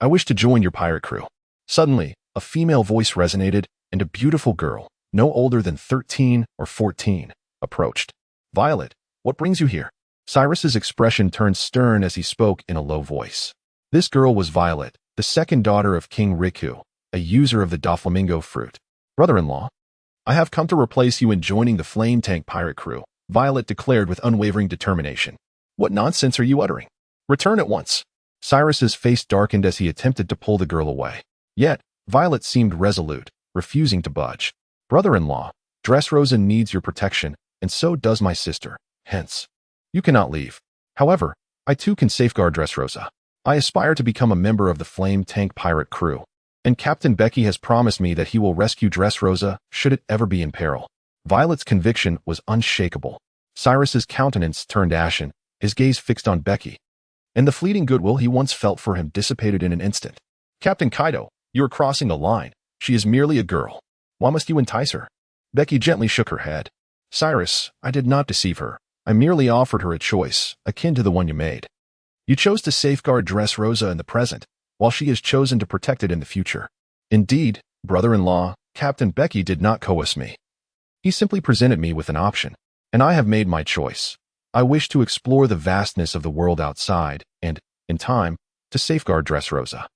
I wish to join your pirate crew. Suddenly, a female voice resonated, and a beautiful girl, no older than 13 or 14, approached. Violet, what brings you here? Cyrus's expression turned stern as he spoke in a low voice. This girl was Violet, the second daughter of King Riku, a user of the Doflamingo fruit. Brother-in-law, I have come to replace you in joining the flame tank pirate crew, Violet declared with unwavering determination. What nonsense are you uttering? Return at once. Cyrus's face darkened as he attempted to pull the girl away. Yet, Violet seemed resolute, refusing to budge. Brother-in-law, Dressrosa needs your protection, and so does my sister. Hence, you cannot leave. However, I too can safeguard Dressrosa. I aspire to become a member of the flame tank pirate crew, and Captain Bege has promised me that he will rescue Dressrosa should it ever be in peril. Violet's conviction was unshakable. Cyrus's countenance turned ashen, his gaze fixed on Bege, and the fleeting goodwill he once felt for him dissipated in an instant. Captain Kaido, you are crossing a line. She is merely a girl. Why must you entice her? Bege gently shook her head. Cyrus, I did not deceive her. I merely offered her a choice, akin to the one you made. You chose to safeguard Dressrosa in the present, while she has chosen to protect it in the future. Indeed, brother-in-law, Captain Bege did not coerce me. He simply presented me with an option, and I have made my choice. I wish to explore the vastness of the world outside, and, in time, to safeguard Dressrosa.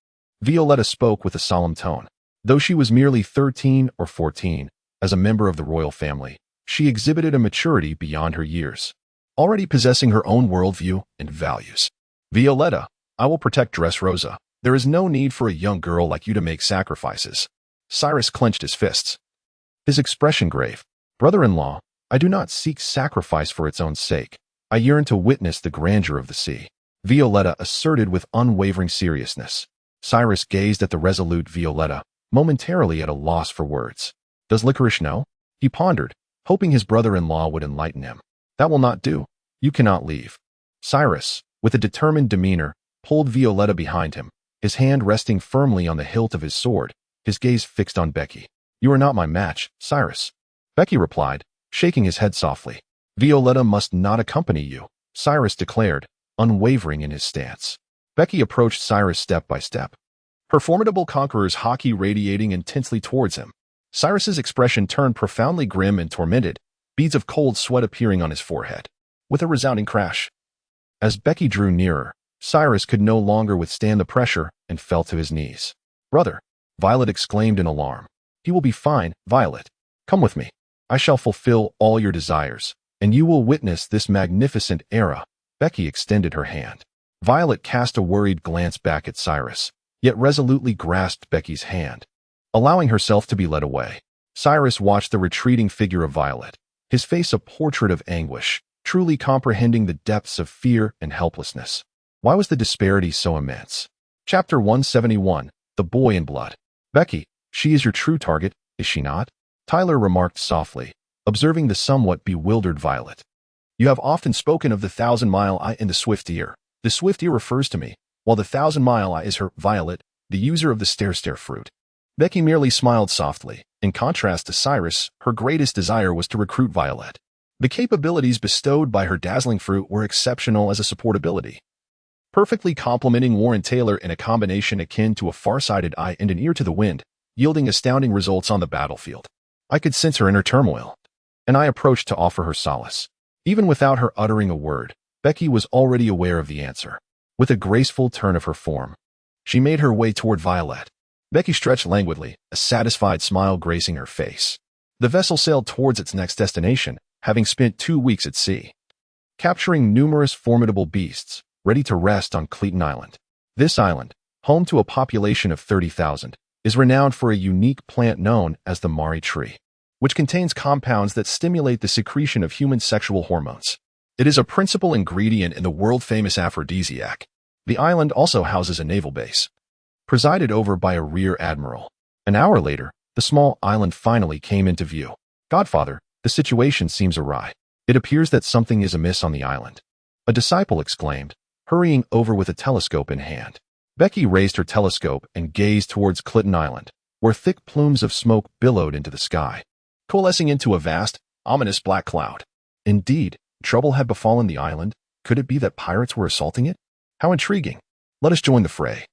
Violetta spoke with a solemn tone. Though she was merely 13 or 14, as a member of the royal family, she exhibited a maturity beyond her years, already possessing her own worldview and values. Violetta, I will protect Dressrosa. There is no need for a young girl like you to make sacrifices. Cyrus clenched his fists, his expression grave. Brother-in-law, I do not seek sacrifice for its own sake. I yearn to witness the grandeur of the sea. Violetta asserted with unwavering seriousness. Cyrus gazed at the resolute Violetta, momentarily at a loss for words. Does Licorice know? He pondered, hoping his brother-in-law would enlighten him. That will not do. You cannot leave. Cyrus, with a determined demeanor, pulled Violetta behind him, his hand resting firmly on the hilt of his sword, his gaze fixed on Bege. You are not my match, Cyrus. Bege replied, shaking his head softly. Violetta must not accompany you, Cyrus declared, unwavering in his stance. Bege approached Cyrus step by step, her formidable conqueror's haki radiating intensely towards him. Cyrus's expression turned profoundly grim and tormented, beads of cold sweat appearing on his forehead. With a resounding crash, as Bege drew nearer, Cyrus could no longer withstand the pressure and fell to his knees. Brother, Violet exclaimed in alarm. He will be fine, Violet. Come with me. I shall fulfill all your desires, and you will witness this magnificent era. Bege extended her hand. Violet cast a worried glance back at Cyrus, yet resolutely grasped Bege's hand, allowing herself to be led away. Cyrus watched the retreating figure of Violet, his face a portrait of anguish, truly comprehending the depths of fear and helplessness. Why was the disparity so immense? Chapter 171, The Boy in Blood. Bege, she is your true target, is she not? Tyler remarked softly, observing the somewhat bewildered Violet. You have often spoken of the 1,000-mile eye and the swift ear. The swift ear refers to me, while the 1,000-mile eye is her, Violet, the user of the stare fruit. Bege merely smiled softly. In contrast to Cyrus, her greatest desire was to recruit Violet. The capabilities bestowed by her dazzling fruit were exceptional as a support ability, perfectly complementing Warren Taylor in a combination akin to a far-sighted eye and an ear to the wind. yielding astounding results on the battlefield. I could sense her inner turmoil, and I approached to offer her solace. Even without her uttering a word, Becky was already aware of the answer. With a graceful turn of her form, she made her way toward Violet. Becky stretched languidly, a satisfied smile gracing her face. The vessel sailed towards its next destination, having spent 2 weeks at sea, capturing numerous formidable beasts, ready to rest on Cleton Island. This island, home to a population of 30,000, is renowned for a unique plant known as the Mari tree, which contains compounds that stimulate the secretion of human sexual hormones. It is a principal ingredient in the world-famous aphrodisiac. The island also houses a naval base, presided over by a rear admiral. An hour later, the small island finally came into view. Godfather, the situation seems awry. It appears that something is amiss on the island, a disciple exclaimed, hurrying over with a telescope in hand. Becky raised her telescope and gazed towards Clinton Island, where thick plumes of smoke billowed into the sky, coalescing into a vast, ominous black cloud. Indeed, trouble had befallen the island. Could it be that pirates were assaulting it? How intriguing. Let us join the fray.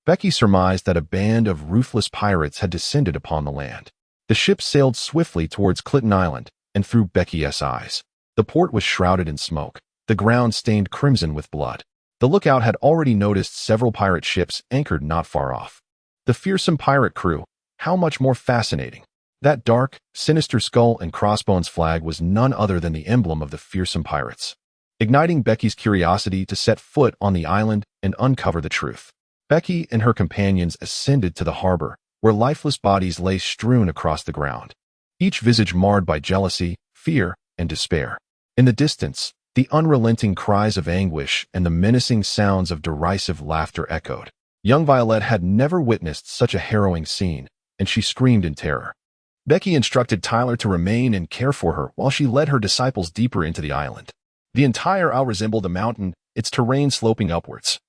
Becky surmised that a band of ruthless pirates had descended upon the land. The ship sailed swiftly towards Clinton Island, and through Becky's eyes, the port was shrouded in smoke, the ground stained crimson with blood. The lookout had already noticed several pirate ships anchored not far off. The fearsome pirate crew, how much more fascinating. That dark, sinister skull and crossbones flag was none other than the emblem of the fearsome pirates, igniting Becky's curiosity to set foot on the island and uncover the truth. Becky and her companions ascended to the harbor, where lifeless bodies lay strewn across the ground, each visage marred by jealousy, fear, and despair. In the distance, the unrelenting cries of anguish and the menacing sounds of derisive laughter echoed. Young Violet had never witnessed such a harrowing scene, and she screamed in terror. Becky instructed Tyler to remain and care for her while she led her disciples deeper into the island. The entire isle resembled a mountain, its terrain sloping upwards,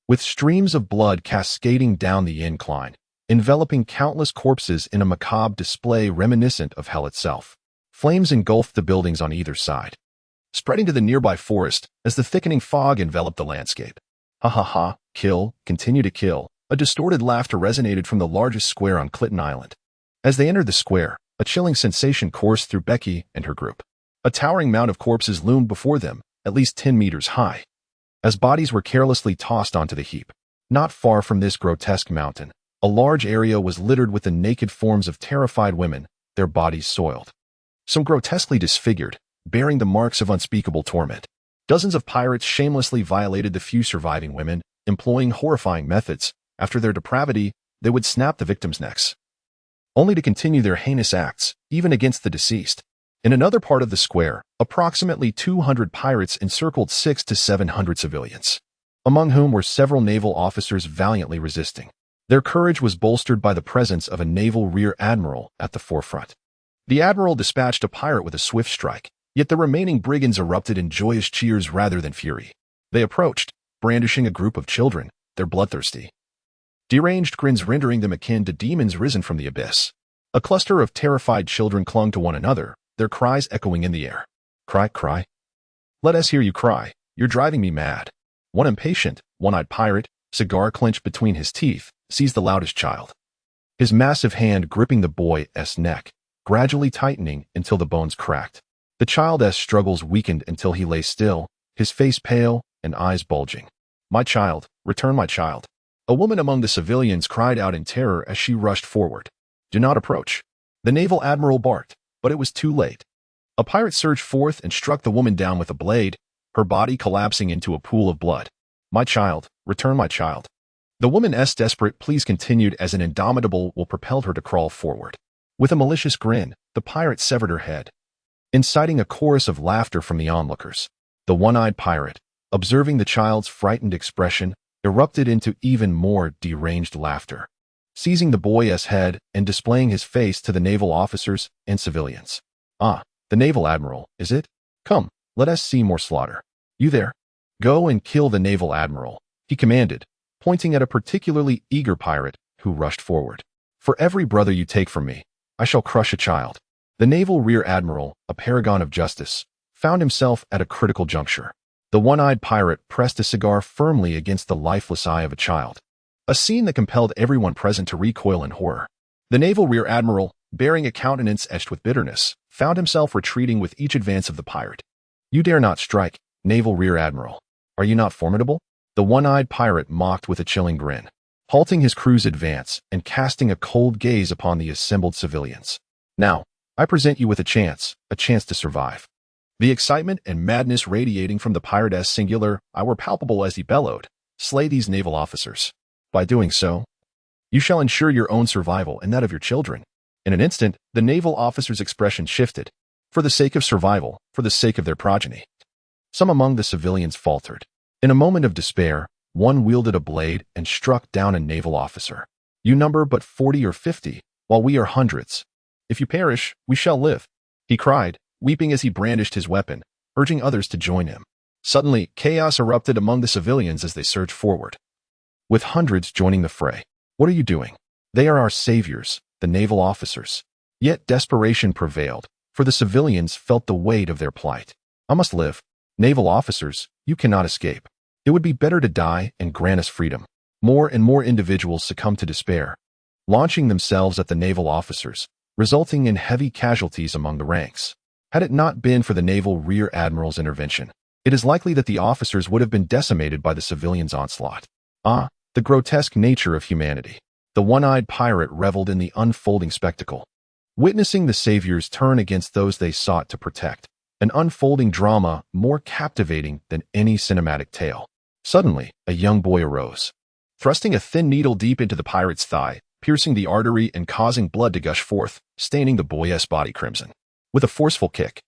with streams of blood cascading down the incline, enveloping countless corpses in a macabre display reminiscent of hell itself. Flames engulfed the buildings on either side, spreading to the nearby forest as the thickening fog enveloped the landscape. Ha ha ha, kill, continue to kill. A distorted laughter resonated from the largest square on Clinton Island. As they entered the square, a chilling sensation coursed through Becky and her group. A towering mound of corpses loomed before them, at least 10 meters high, as bodies were carelessly tossed onto the heap. Not far from this grotesque mountain, a large area was littered with the naked forms of terrified women, their bodies soiled, some grotesquely disfigured, bearing the marks of unspeakable torment. Dozens of pirates shamelessly violated the few surviving women, employing horrifying methods. After their depravity, they would snap the victims' necks, only to continue their heinous acts, even against the deceased. In another part of the square, approximately 200 pirates encircled 600 to 700 civilians, among whom were several naval officers valiantly resisting. Their courage was bolstered by the presence of a naval rear admiral at the forefront. The admiral dispatched a pirate with a swift strike, yet the remaining brigands erupted in joyous cheers rather than fury. They approached, brandishing a group of children, their bloodthirsty, deranged grins rendering them akin to demons risen from the abyss. A cluster of terrified children clung to one another, their cries echoing in the air. Cry, cry. Let us hear you cry. You're driving me mad. One impatient, one-eyed pirate, cigar clenched between his teeth, seized the loudest child, his massive hand gripping the boy's neck, gradually tightening until the bones cracked. The child's struggles weakened until he lay still, his face pale and eyes bulging. My child, return my child. A woman among the civilians cried out in terror as she rushed forward. Do not approach. The naval admiral barked, but it was too late. A pirate surged forth and struck the woman down with a blade, her body collapsing into a pool of blood. My child, return my child. The woman's desperate pleas continued as an indomitable will propelled her to crawl forward. With a malicious grin, the pirate severed her head, inciting a chorus of laughter from the onlookers. The one-eyed pirate, observing the child's frightened expression, erupted into even more deranged laughter, seizing the boy's head and displaying his face to the naval officers and civilians. Ah, the naval admiral, is it? Come, let us see more slaughter. You there? Go and kill the naval admiral, he commanded, pointing at a particularly eager pirate who rushed forward. For every brother you take from me, I shall crush a child. The naval rear admiral, a paragon of justice, found himself at a critical juncture. The one-eyed pirate pressed a cigar firmly against the lifeless eye of a child, a scene that compelled everyone present to recoil in horror. The naval rear admiral, bearing a countenance etched with bitterness, found himself retreating with each advance of the pirate. "You dare not strike, naval rear admiral. Are you not formidable?" The one-eyed pirate mocked with a chilling grin, halting his crew's advance and casting a cold gaze upon the assembled civilians. "Now, I present you with a chance to survive." The excitement and madness radiating from the pirate's singular eye were palpable as he bellowed, "Slay these naval officers. By doing so, you shall ensure your own survival and that of your children." In an instant, the naval officer's expression shifted. For the sake of survival, for the sake of their progeny. Some among the civilians faltered. In a moment of despair, one wielded a blade and struck down a naval officer. "You number but 40 or 50, while we are hundreds. If you perish, we shall live," he cried, weeping as he brandished his weapon, urging others to join him. Suddenly, chaos erupted among the civilians as they surged forward, with hundreds joining the fray. "What are you doing? They are our saviors, the naval officers." Yet desperation prevailed, for the civilians felt the weight of their plight. "I must live. Naval officers, you cannot escape. It would be better to die and grant us freedom." More and more individuals succumbed to despair, launching themselves at the naval officers, resulting in heavy casualties among the ranks. Had it not been for the naval rear admiral's intervention, it is likely that the officers would have been decimated by the civilians' onslaught. Ah, the grotesque nature of humanity. The one-eyed pirate reveled in the unfolding spectacle, witnessing the saviors turn against those they sought to protect, an unfolding drama more captivating than any cinematic tale. Suddenly, a young boy arose, thrusting a thin needle deep into the pirate's thigh, piercing the artery and causing blood to gush forth, staining the boy's body crimson. With a forceful kick,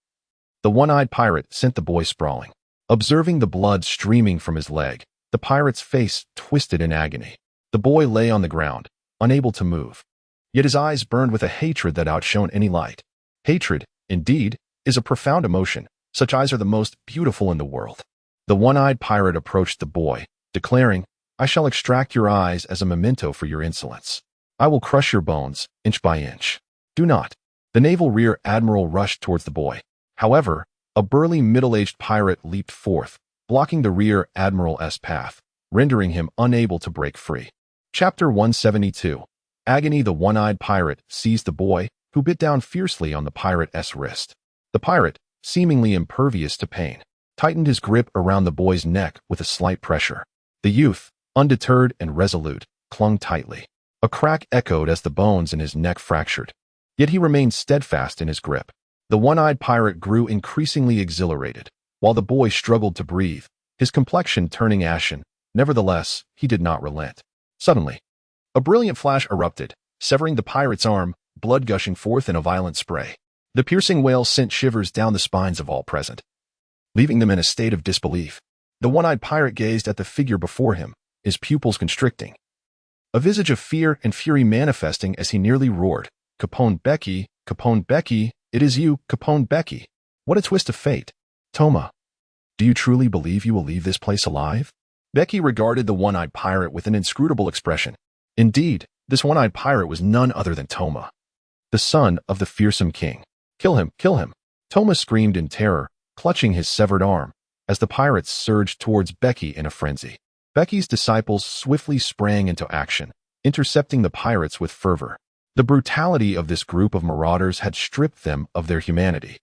the one-eyed pirate sent the boy sprawling. Observing the blood streaming from his leg, the pirate's face twisted in agony. The boy lay on the ground, unable to move. Yet his eyes burned with a hatred that outshone any light. Hatred, indeed, is a profound emotion. Such eyes are the most beautiful in the world. The one-eyed pirate approached the boy, declaring, "I shall extract your eyes as a memento for your insolence. I will crush your bones, inch by inch. Do not." The naval rear admiral rushed towards the boy. However, a burly middle-aged pirate leaped forth, blocking the rear admiral's path, rendering him unable to break free. Chapter 172. Agony. The one-eyed pirate seized the boy, who bit down fiercely on the pirate's wrist. The pirate, seemingly impervious to pain, tightened his grip around the boy's neck with a slight pressure. The youth, undeterred and resolute, clung tightly. A crack echoed as the bones in his neck fractured. Yet he remained steadfast in his grip. The one-eyed pirate grew increasingly exhilarated, while the boy struggled to breathe, his complexion turning ashen. Nevertheless, he did not relent. Suddenly, a brilliant flash erupted, severing the pirate's arm, blood gushing forth in a violent spray. The piercing wail sent shivers down the spines of all present, leaving them in a state of disbelief. The one-eyed pirate gazed at the figure before him, his pupils constricting, a visage of fear and fury manifesting as he nearly roared, "Caponebeque, Caponebeque, it is you, Caponebeque. What a twist of fate. Toma, do you truly believe you will leave this place alive?" Becky regarded the one-eyed pirate with an inscrutable expression. Indeed, this one-eyed pirate was none other than Toma, the son of the fearsome king. "Kill him, kill him!" Toma screamed in terror, clutching his severed arm, as the pirates surged towards Becky in a frenzy. Becky's disciples swiftly sprang into action, intercepting the pirates with fervor. The brutality of this group of marauders had stripped them of their humanity.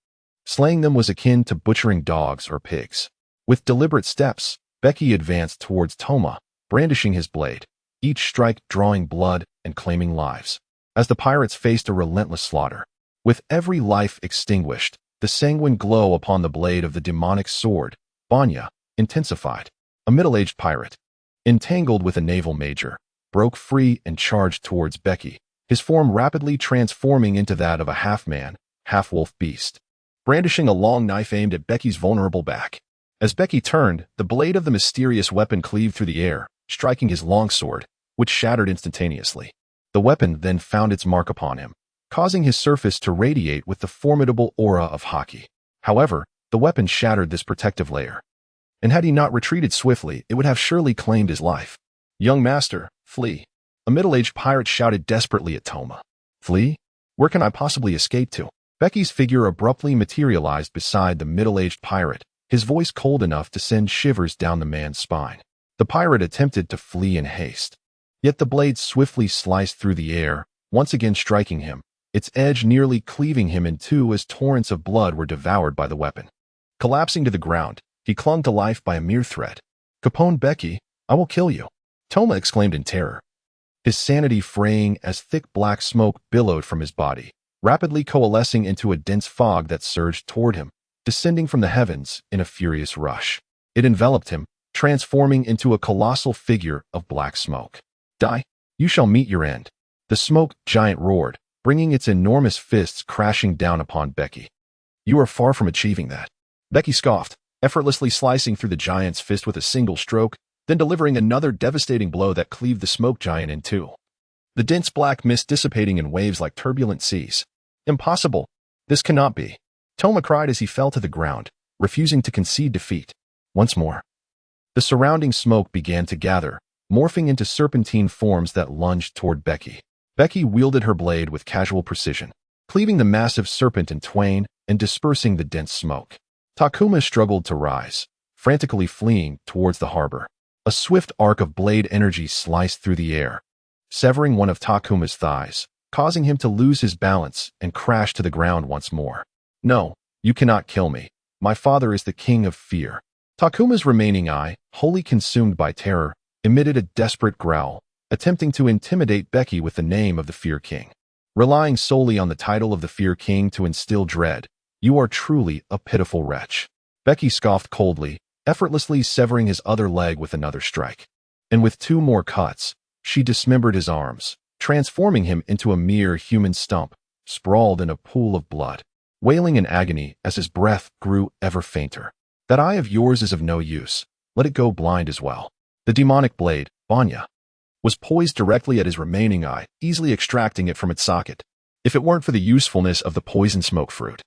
Slaying them was akin to butchering dogs or pigs. With deliberate steps, Becky advanced towards Toma, brandishing his blade, each strike drawing blood and claiming lives. As the pirates faced a relentless slaughter, with every life extinguished, the sanguine glow upon the blade of the demonic sword, Banya, intensified. A middle-aged pirate, entangled with a naval major, broke free and charged towards Becky, his form rapidly transforming into that of a half-man, half-wolf beast, brandishing a long knife aimed at Becky's vulnerable back. As Becky turned, the blade of the mysterious weapon cleaved through the air, striking his longsword, which shattered instantaneously. The weapon then found its mark upon him, causing his surface to radiate with the formidable aura of hockey. However, the weapon shattered this protective layer, and had he not retreated swiftly, it would have surely claimed his life. "Young master, flee!" A middle-aged pirate shouted desperately at Toma. "Flee? Where can I possibly escape to?" Becky's figure abruptly materialized beside the middle-aged pirate, his voice cold enough to send shivers down the man's spine. The pirate attempted to flee in haste, yet the blade swiftly sliced through the air, once again striking him, its edge nearly cleaving him in two as torrents of blood were devoured by the weapon. Collapsing to the ground, he clung to life by a mere thread. "Caponebeque, I will kill you," Toma exclaimed in terror, his sanity fraying as thick black smoke billowed from his body, rapidly coalescing into a dense fog that surged toward him, descending from the heavens in a furious rush. It enveloped him, transforming into a colossal figure of black smoke. "Die! You shall meet your end." The smoke giant roared, bringing its enormous fists crashing down upon Becky. "You are far from achieving that." Becky scoffed, effortlessly slicing through the giant's fist with a single stroke, then delivering another devastating blow that cleaved the smoke giant in two. The dense black mist dissipating in waves like turbulent seas. "Impossible! This cannot be!" Toma cried as he fell to the ground, refusing to concede defeat. Once more, the surrounding smoke began to gather, morphing into serpentine forms that lunged toward Becky. Becky wielded her blade with casual precision, cleaving the massive serpent in twain and dispersing the dense smoke. Takuma struggled to rise, frantically fleeing towards the harbor. A swift arc of blade energy sliced through the air, severing one of Takuma's thighs, causing him to lose his balance and crash to the ground once more. "No, you cannot kill me. My father is the king of fear." Takuma's remaining eye, wholly consumed by terror, emitted a desperate growl, attempting to intimidate Becky with the name of the Fear King. Relying solely on the title of the Fear King to instill dread, you are truly a pitiful wretch. Becky scoffed coldly, effortlessly severing his other leg with another strike. And with two more cuts, she dismembered his arms, transforming him into a mere human stump, sprawled in a pool of blood, wailing in agony as his breath grew ever fainter. "That eye of yours is of no use. Let it go blind as well." The demonic blade, Banya, was poised directly at his remaining eye, easily extracting it from its socket. "If it weren't for the usefulness of the poison smoke fruit,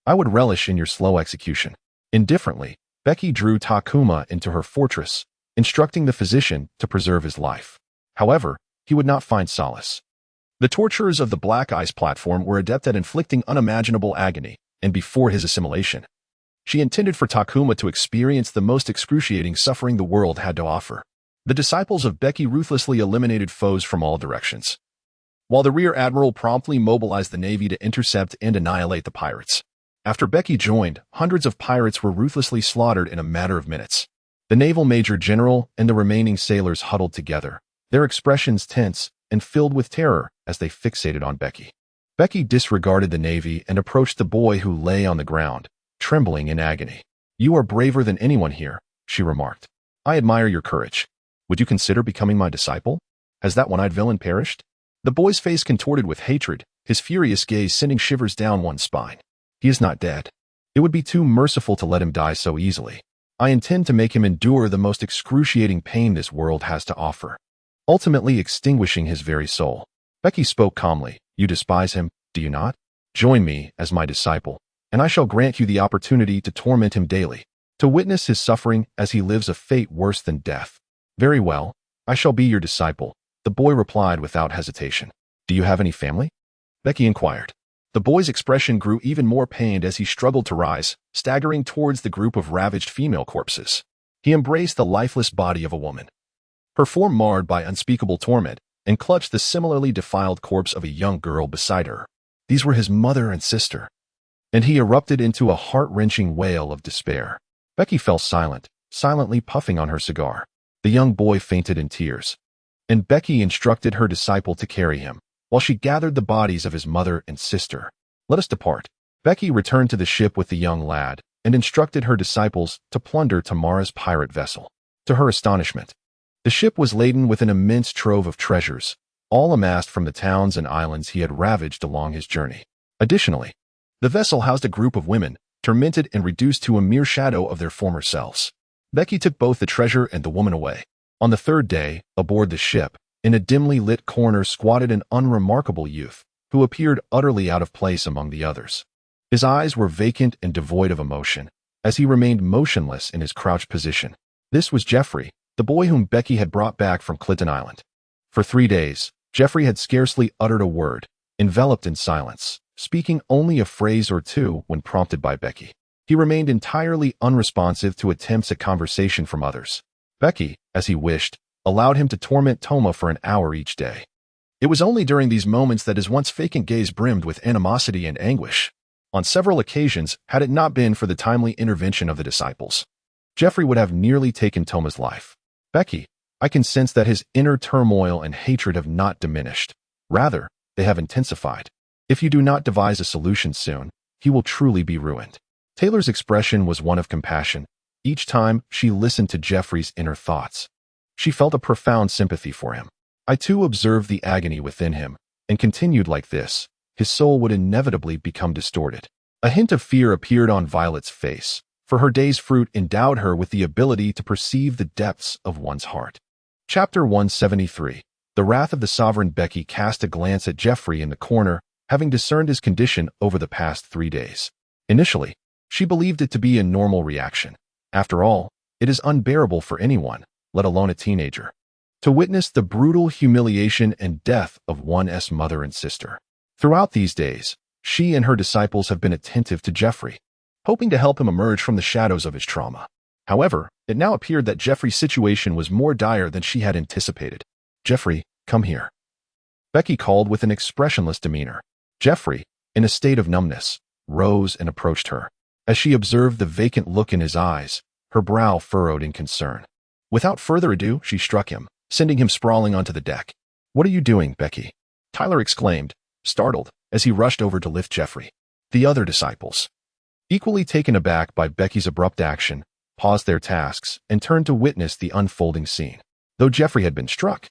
I would relish in your slow execution." Indifferently, Becky drew Takuma into her fortress, instructing the physician to preserve his life. However, he would not find solace. The torturers of the Black Ice platform were adept at inflicting unimaginable agony, and before his assimilation, she intended for Takuma to experience the most excruciating suffering the world had to offer. The disciples of Becky ruthlessly eliminated foes from all directions, while the rear admiral promptly mobilized the navy to intercept and annihilate the pirates. After Becky joined, hundreds of pirates were ruthlessly slaughtered in a matter of minutes. The naval major general and the remaining sailors huddled together, their expressions tense and filled with terror as they fixated on Becky. Becky disregarded the navy and approached the boy who lay on the ground, trembling in agony. "You are braver than anyone here," she remarked. "I admire your courage. Would you consider becoming my disciple? Has that one-eyed villain perished?" The boy's face contorted with hatred, his furious gaze sending shivers down one's spine. "He is not dead. It would be too merciful to let him die so easily. I intend to make him endure the most excruciating pain this world has to offer, ultimately extinguishing his very soul." Becky spoke calmly. "You despise him, do you not? Join me as my disciple, and I shall grant you the opportunity to torment him daily, to witness his suffering as he lives a fate worse than death." "Very well, I shall be your disciple," the boy replied without hesitation. "Do you have any family?" Becky inquired. The boy's expression grew even more pained as he struggled to rise, staggering towards the group of ravaged female corpses. He embraced the lifeless body of a woman, her form marred by unspeakable torment, and clutched the similarly defiled corpse of a young girl beside her. These were his mother and sister. And he erupted into a heart-wrenching wail of despair. Becky fell silent, silently puffing on her cigar. The young boy fainted in tears, and Becky instructed her disciple to carry him, while she gathered the bodies of his mother and sister. "Let us depart." Becky returned to the ship with the young lad, and instructed her disciples to plunder Tamara's pirate vessel. To her astonishment, the ship was laden with an immense trove of treasures, all amassed from the towns and islands he had ravaged along his journey. Additionally, the vessel housed a group of women, tormented and reduced to a mere shadow of their former selves. Becky took both the treasure and the woman away. On the third day, aboard the ship, in a dimly lit corner squatted an unremarkable youth, who appeared utterly out of place among the others. His eyes were vacant and devoid of emotion, as he remained motionless in his crouched position. This was Jeffrey, the boy whom Becky had brought back from Clinton Island. For 3 days, Jeffrey had scarcely uttered a word, enveloped in silence, speaking only a phrase or two when prompted by Becky. He remained entirely unresponsive to attempts at conversation from others. Becky, as he wished, allowed him to torment Toma for an hour each day. It was only during these moments that his once vacant gaze brimmed with animosity and anguish. On several occasions, had it not been for the timely intervention of the disciples, Jeffrey would have nearly taken Toma's life. Becky, I can sense that his inner turmoil and hatred have not diminished. Rather, they have intensified. If you do not devise a solution soon, he will truly be ruined. Taylor's expression was one of compassion. Each time she listened to Jeffrey's inner thoughts, she felt a profound sympathy for him. I too observed the agony within him, and continued like this, his soul would inevitably become distorted. A hint of fear appeared on Violet's face, for her day's fruit endowed her with the ability to perceive the depths of one's heart. Chapter 173. The wrath of the sovereign. Becky cast a glance at Jeffrey in the corner, having discerned his condition over the past 3 days. Initially, she believed it to be a normal reaction. After all, it is unbearable for anyone, let alone a teenager, to witness the brutal humiliation and death of one's mother and sister. Throughout these days, she and her disciples have been attentive to Jeffrey, hoping to help him emerge from the shadows of his trauma. However, it now appeared that Jeffrey's situation was more dire than she had anticipated. Jeffrey, come here. Becky called with an expressionless demeanor. Jeffrey, in a state of numbness, rose and approached her. As she observed the vacant look in his eyes, her brow furrowed in concern. Without further ado, she struck him, sending him sprawling onto the deck. What are you doing, Becky? Tyler exclaimed, startled, as he rushed over to lift Jeffrey. The other disciples, equally taken aback by Becky's abrupt action, paused their tasks and turned to witness the unfolding scene. Though Jeffrey had been struck,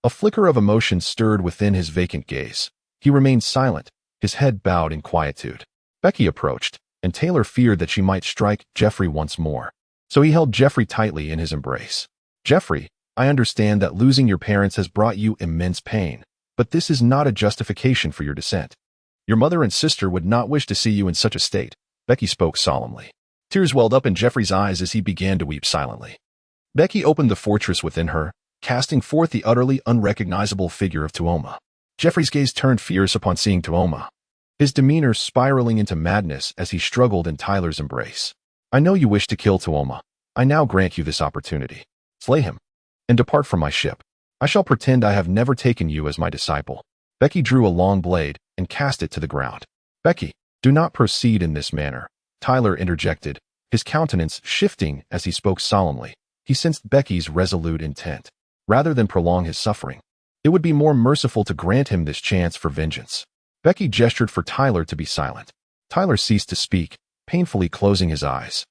a flicker of emotion stirred within his vacant gaze. He remained silent, his head bowed in quietude. Becky approached, and Taylor feared that she might strike Jeffrey once more. So he held Jeffrey tightly in his embrace. Jeffrey, I understand that losing your parents has brought you immense pain, but this is not a justification for your descent. Your mother and sister would not wish to see you in such a state. Becky spoke solemnly. Tears welled up in Jeffrey's eyes as he began to weep silently. Becky opened the fortress within her, casting forth the utterly unrecognizable figure of Tuoma. Jeffrey's gaze turned fierce upon seeing Tuoma, his demeanor spiraling into madness as he struggled in Tyler's embrace. I know you wish to kill Tuoma. I now grant you this opportunity. Slay him, and depart from my ship. I shall pretend I have never taken you as my disciple. Becky drew a long blade and cast it to the ground. Becky, do not proceed in this manner, Tyler interjected, his countenance shifting as he spoke solemnly. He sensed Becky's resolute intent. Rather than prolong his suffering, it would be more merciful to grant him this chance for vengeance. Becky gestured for Tyler to be silent. Tyler ceased to speak, painfully closing his eyes.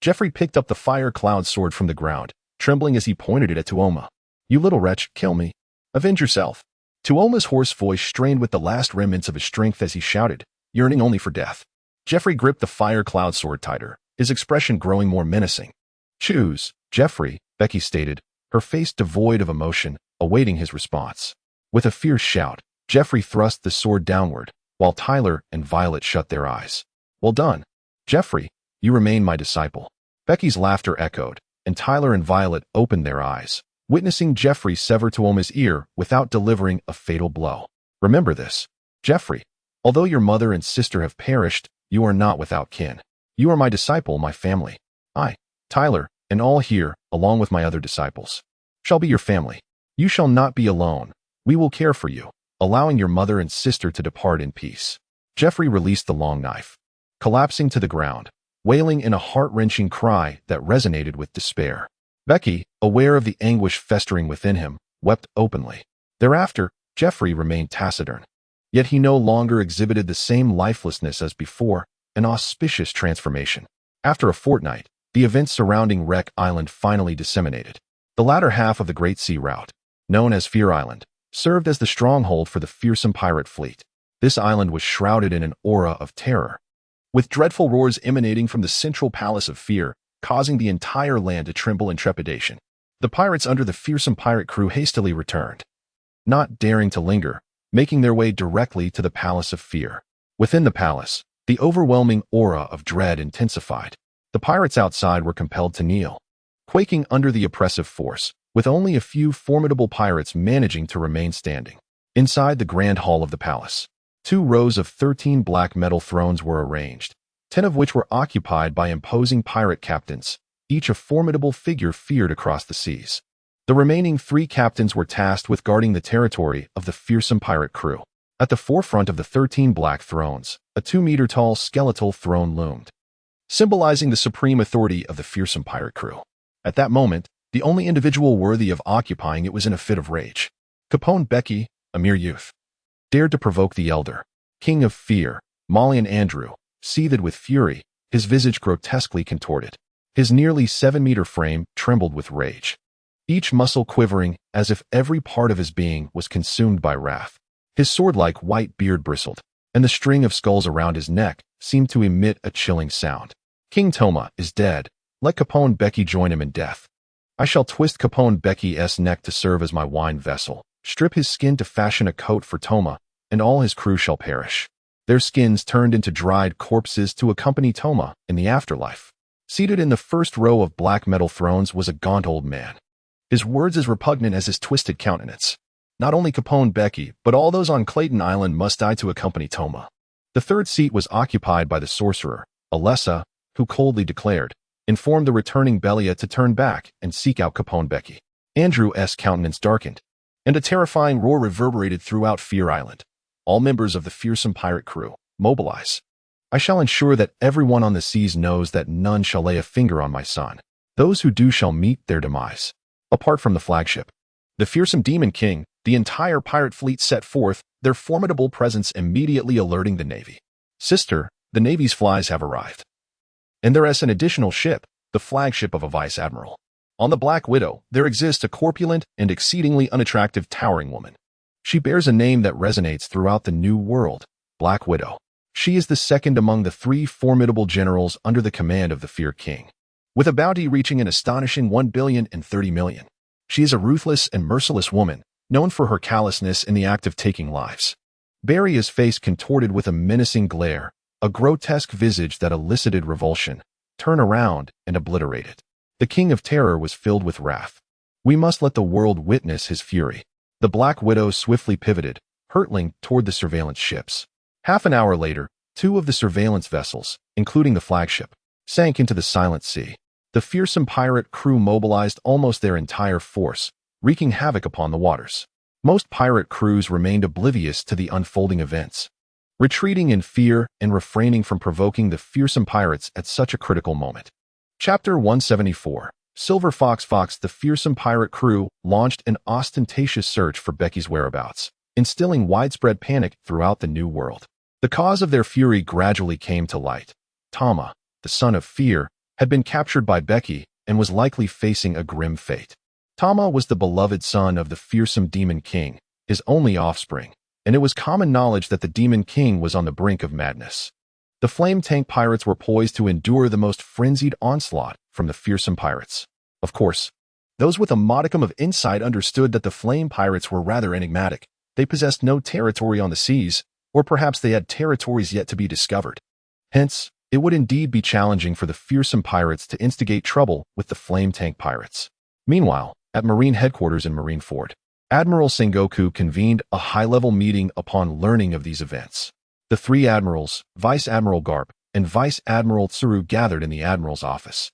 Jeffrey picked up the fire cloud sword from the ground, trembling as he pointed it at Tuoma. You little wretch, kill me. Avenge yourself. Tuoma's hoarse voice strained with the last remnants of his strength as he shouted, yearning only for death. Jeffrey gripped the fire cloud sword tighter, his expression growing more menacing. Choose, Jeffrey, Becky stated, her face devoid of emotion, awaiting his response. With a fierce shout, Jeffrey thrust the sword downward, while Tyler and Violet shut their eyes. Well done. Jeffrey, you remain my disciple. Becky's laughter echoed, and Tyler and Violet opened their eyes, witnessing Jeffrey sever Tuoma's ear without delivering a fatal blow. Remember this, Jeffrey. Although your mother and sister have perished, you are not without kin. You are my disciple, my family. I, Tyler, and all here, along with my other disciples, shall be your family. You shall not be alone. We will care for you, allowing your mother and sister to depart in peace. Jeffrey released the long knife, collapsing to the ground, wailing in a heart-wrenching cry that resonated with despair. Becky, aware of the anguish festering within him, wept openly. Thereafter, Jeffrey remained taciturn. Yet he no longer exhibited the same lifelessness as before, an auspicious transformation. After a fortnight, the events surrounding Wreck Island finally disseminated. The latter half of the Great Sea Route, known as Fear Island, served as the stronghold for the fearsome pirate fleet. This island was shrouded in an aura of terror, with dreadful roars emanating from the central palace of fear, causing the entire land to tremble in trepidation. The pirates under the fearsome pirate crew hastily returned, not daring to linger, making their way directly to the Palace of Fear. Within the palace, the overwhelming aura of dread intensified. The pirates outside were compelled to kneel, quaking under the oppressive force, with only a few formidable pirates managing to remain standing. Inside the grand hall of the palace, 2 rows of 13 black metal thrones were arranged, 10 of which were occupied by imposing pirate captains, each a formidable figure feared across the seas. The remaining 3 captains were tasked with guarding the territory of the fearsome pirate crew. At the forefront of the 13 black thrones, a 2-meter-tall skeletal throne loomed, symbolizing the supreme authority of the fearsome pirate crew. At that moment, the only individual worthy of occupying it was in a fit of rage. Caponebeque, a mere youth, dared to provoke the elder king of fear. Molly and Andrew, seethed with fury, his visage grotesquely contorted. His nearly 7-meter frame trembled with rage, each muscle quivering as if every part of his being was consumed by wrath. His sword-like white beard bristled, and the string of skulls around his neck seemed to emit a chilling sound. King Toma is dead. Let Caponebeque join him in death. I shall twist Caponebeque's neck to serve as my wine vessel, strip his skin to fashion a coat for Toma, and all his crew shall perish. Their skins turned into dried corpses to accompany Toma in the afterlife. Seated in the first row of black metal thrones was a gaunt old man, his words as repugnant as his twisted countenance. Not only Caponebeque, but all those on Clayton Island must die to accompany Toma. The third seat was occupied by the sorcerer, Alessa, who coldly informed the returning Belia to turn back and seek out Caponebeque. Andrew's countenance darkened, and a terrifying roar reverberated throughout Fear Island. All members of the fearsome pirate crew, mobilize. I shall ensure that everyone on the seas knows that none shall lay a finger on my son. Those who do shall meet their demise. Apart from the flagship, the fearsome Demon King, the entire pirate fleet set forth, their formidable presence immediately alerting the Navy. Sister, the Navy's flies have arrived. And there is an additional ship, the flagship of a vice admiral. On the Black Widow, there exists a corpulent and exceedingly unattractive towering woman. She bears a name that resonates throughout the New World, Black Widow. She is the second among the 3 formidable generals under the command of the Fear King, with a bounty reaching an astonishing 1,030 million. She is a ruthless and merciless woman, known for her callousness in the act of taking lives. Barry's face contorted with a menacing glare, a grotesque visage that elicited revulsion. Turn around and obliterate it. The King of Terror was filled with wrath. We must let the world witness his fury. The Black Widow swiftly pivoted, hurtling toward the surveillance ships. Half an hour later, 2 of the surveillance vessels, including the flagship, sank into the silent sea. The fearsome pirate crew mobilized almost their entire force, wreaking havoc upon the waters. Most pirate crews remained oblivious to the unfolding events, retreating in fear and refraining from provoking the fearsome pirates at such a critical moment. Chapter 174. Silver Fox. The fearsome pirate crew launched an ostentatious search for Becky's whereabouts, instilling widespread panic throughout the New World. The cause of their fury gradually came to light. Tama, the son of Fear, had been captured by Becky and was likely facing a grim fate. Tama was the beloved son of the fearsome Demon King, his only offspring, and it was common knowledge that the Demon King was on the brink of madness. The flame tank pirates were poised to endure the most frenzied onslaught from the fearsome pirates. Of course, those with a modicum of insight understood that the flame pirates were rather enigmatic. They possessed no territory on the seas, or perhaps they had territories yet to be discovered. Hence, it would indeed be challenging for the fearsome pirates to instigate trouble with the flame tank pirates. Meanwhile, at Marine headquarters in Marineford, Admiral Sengoku convened a high-level meeting upon learning of these events. The 3 admirals, Vice Admiral Garp, and Vice Admiral Tsuru gathered in the Admiral's office.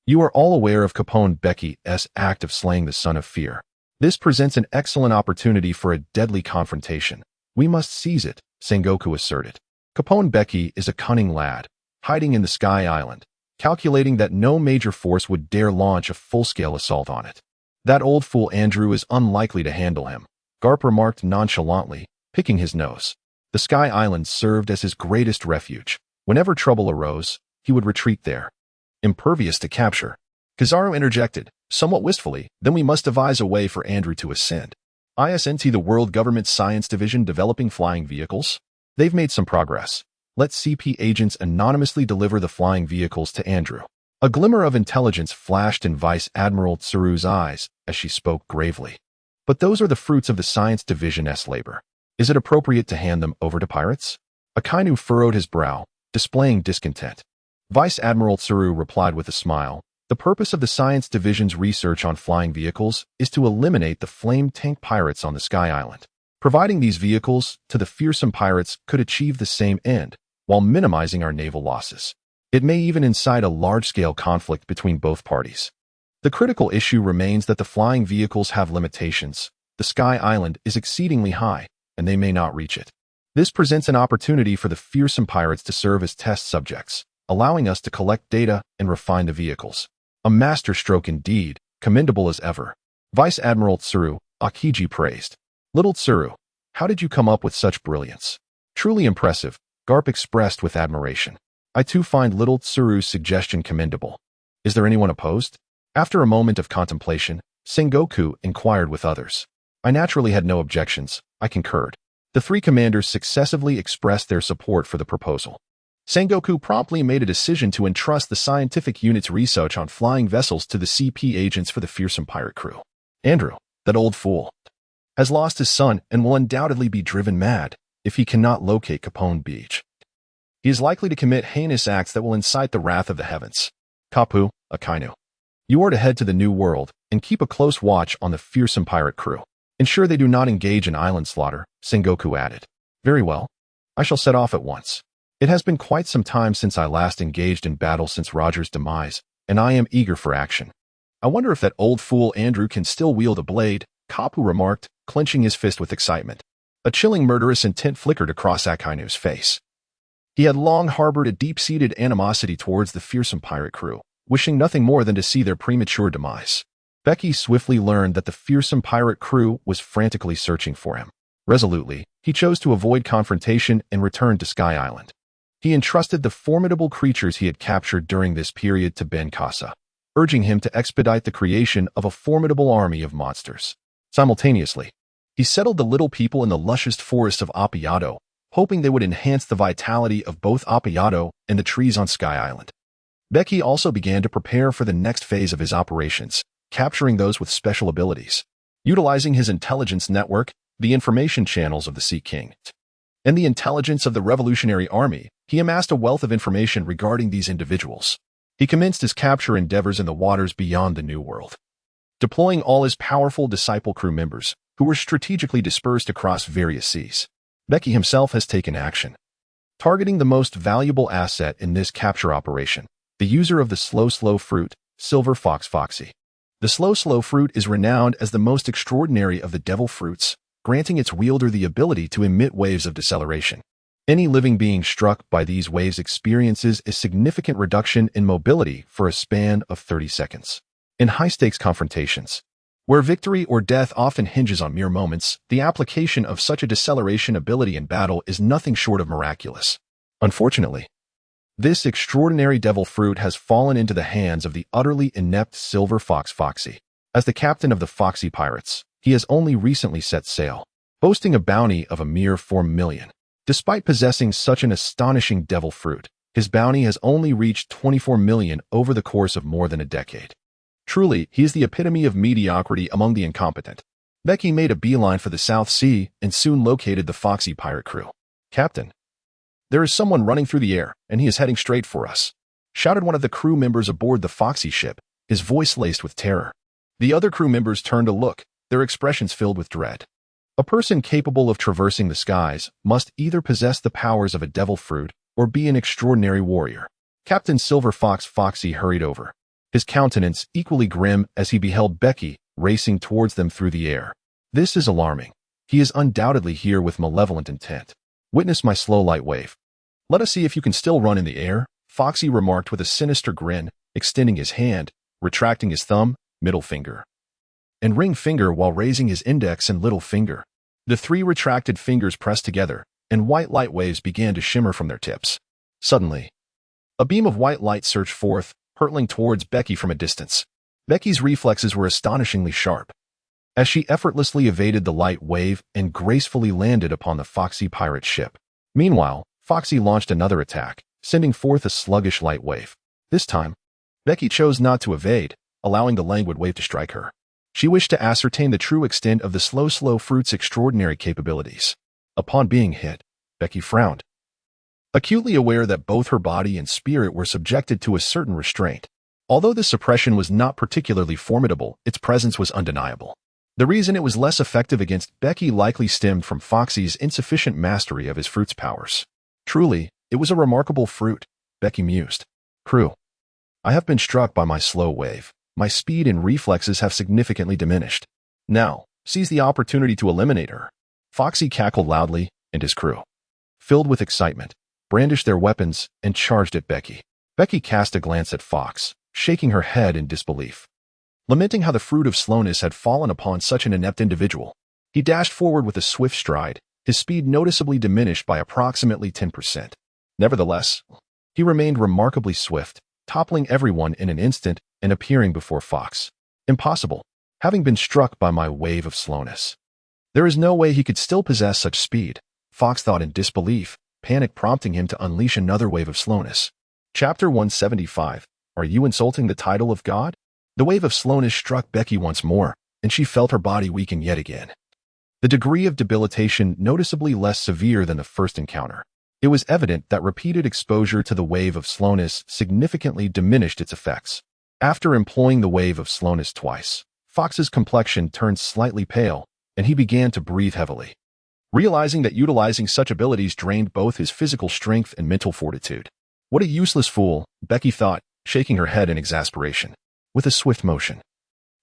You are all aware of Caponebeque's act of slaying the Son of Fear. This presents an excellent opportunity for a deadly confrontation. We must seize it, Sengoku asserted. Caponebeque is a cunning lad, hiding in the Sky Island, calculating that no major force would dare launch a full-scale assault on it. That old fool Andrew is unlikely to handle him, Garp remarked nonchalantly, picking his nose. The Sky Island served as his greatest refuge. Whenever trouble arose, he would retreat there, impervious to capture. Kizaru interjected, somewhat wistfully, then we must devise a way for Andrew to ascend. Isn't the World Government Science Division developing flying vehicles? They've made some progress. Let CP agents anonymously deliver the flying vehicles to Andrew. A glimmer of intelligence flashed in Vice Admiral Tsuru's eyes as she spoke gravely. But those are the fruits of the Science Division's labor. Is it appropriate to hand them over to pirates? Akainu furrowed his brow, displaying discontent. Vice Admiral Tsuru replied with a smile. The purpose of the Science Division's research on flying vehicles is to eliminate the flame tank pirates on the Sky Island. Providing these vehicles to the fearsome pirates could achieve the same end, while minimizing our naval losses. It may even incite a large-scale conflict between both parties. The critical issue remains that the flying vehicles have limitations. The Sky Island is exceedingly high, and they may not reach it. This presents an opportunity for the fearsome pirates to serve as test subjects, allowing us to collect data and refine the vehicles. A masterstroke indeed, commendable as ever. Vice Admiral Tsuru Akiji praised. Little Tsuru, how did you come up with such brilliance? Truly impressive, Garp expressed with admiration. I too find little Tsuru's suggestion commendable. Is there anyone opposed? After a moment of contemplation, Sengoku inquired with others. I naturally had no objections. I concurred. The three commanders successively expressed their support for the proposal. Sengoku promptly made a decision to entrust the scientific unit's research on flying vessels to the CP agents for the fearsome pirate crew. Andrew, that old fool, has lost his son and will undoubtedly be driven mad if he cannot locate Capone Bege. He is likely to commit heinous acts that will incite the wrath of the heavens. Kapu, Akainu, you are to head to the New World and keep a close watch on the fearsome pirate crew. Ensure they do not engage in island slaughter, Sengoku added. Very well. I shall set off at once. It has been quite some time since I last engaged in battle since Roger's demise, and I am eager for action. I wonder if that old fool Andrew can still wield a blade, Kapu remarked, clenching his fist with excitement. A chilling murderous intent flickered across Akainu's face. He had long harbored a deep-seated animosity towards the fearsome pirate crew, wishing nothing more than to see their premature demise. Becky swiftly learned that the fearsome pirate crew was frantically searching for him. Resolutely, he chose to avoid confrontation and returned to Sky Island. He entrusted the formidable creatures he had captured during this period to Ben Casa, urging him to expedite the creation of a formidable army of monsters. Simultaneously, he settled the little people in the luscious forest of Apayado, hoping they would enhance the vitality of both Apayado and the trees on Sky Island. Becky also began to prepare for the next phase of his operations, capturing those with special abilities. Utilizing his intelligence network, the information channels of the Sea King, and the intelligence of the Revolutionary Army, he amassed a wealth of information regarding these individuals. He commenced his capture endeavors in the waters beyond the New World, deploying all his powerful disciple crew members, who were strategically dispersed across various seas. Becky himself has taken action, targeting the most valuable asset in this capture operation, the user of the slow fruit, Silver Fox Foxy. The slow fruit is renowned as the most extraordinary of the devil fruits, granting its wielder the ability to emit waves of deceleration. Any living being struck by these waves experiences a significant reduction in mobility for a span of 30 seconds. In high-stakes confrontations, where victory or death often hinges on mere moments, the application of such a deceleration ability in battle is nothing short of miraculous. Unfortunately, this extraordinary devil fruit has fallen into the hands of the utterly inept Silver Fox Foxy. As the captain of the Foxy Pirates, he has only recently set sail, boasting a bounty of a mere 4 million. Despite possessing such an astonishing devil fruit, his bounty has only reached 24 million over the course of more than a decade. Truly, he is the epitome of mediocrity among the incompetent. Becky made a beeline for the South Sea and soon located the Foxy pirate crew. Captain, there is someone running through the air, and he is heading straight for us, shouted one of the crew members aboard the Foxy ship, his voice laced with terror. The other crew members turned to look, their expressions filled with dread. A person capable of traversing the skies must either possess the powers of a devil fruit or be an extraordinary warrior. Captain Silver Fox Foxy hurried over, his countenance equally grim as he beheld Becky racing towards them through the air. This is alarming. He is undoubtedly here with malevolent intent. Witness my slow light wave. Let us see if you can still run in the air, Foxy remarked with a sinister grin, extending his hand, retracting his thumb, middle finger, and ring finger while raising his index and little finger. The three retracted fingers pressed together, and white light waves began to shimmer from their tips. Suddenly, a beam of white light surged forth, hurtling towards Becky from a distance. Becky's reflexes were astonishingly sharp, as she effortlessly evaded the light wave and gracefully landed upon the Foxy pirate ship. Meanwhile, Foxy launched another attack, sending forth a sluggish light wave. This time, Becky chose not to evade, allowing the languid wave to strike her. She wished to ascertain the true extent of the slow fruit's extraordinary capabilities. Upon being hit, Becky frowned, acutely aware that both her body and spirit were subjected to a certain restraint. Although this suppression was not particularly formidable, its presence was undeniable. The reason it was less effective against Becky likely stemmed from Foxy's insufficient mastery of his fruit's powers. Truly, it was a remarkable fruit, Becky mused. Crew, I have been struck by my slow wave. My speed and reflexes have significantly diminished. Now, seize the opportunity to eliminate her." Foxy cackled loudly, and his crew, filled with excitement, brandished their weapons and charged at Becky. Becky cast a glance at Fox, shaking her head in disbelief, lamenting how the fruit of slowness had fallen upon such an inept individual. He dashed forward with a swift stride, his speed noticeably diminished by approximately 10%. Nevertheless, he remained remarkably swift, toppling everyone in an instant and appearing before Fox. Impossible, having been struck by my wave of slowness. There is no way he could still possess such speed, Fox thought in disbelief, panic prompting him to unleash another wave of slowness. Chapter 175. Are you insulting the title of God? The wave of slowness struck Becky once more, and she felt her body weaken yet again. The degree of debilitation noticeably less severe than the first encounter. It was evident that repeated exposure to the wave of slowness significantly diminished its effects. After employing the wave of slowness twice, Fox's complexion turned slightly pale, and he began to breathe heavily, realizing that utilizing such abilities drained both his physical strength and mental fortitude. What a useless fool, Becky thought, shaking her head in exasperation. With a swift motion,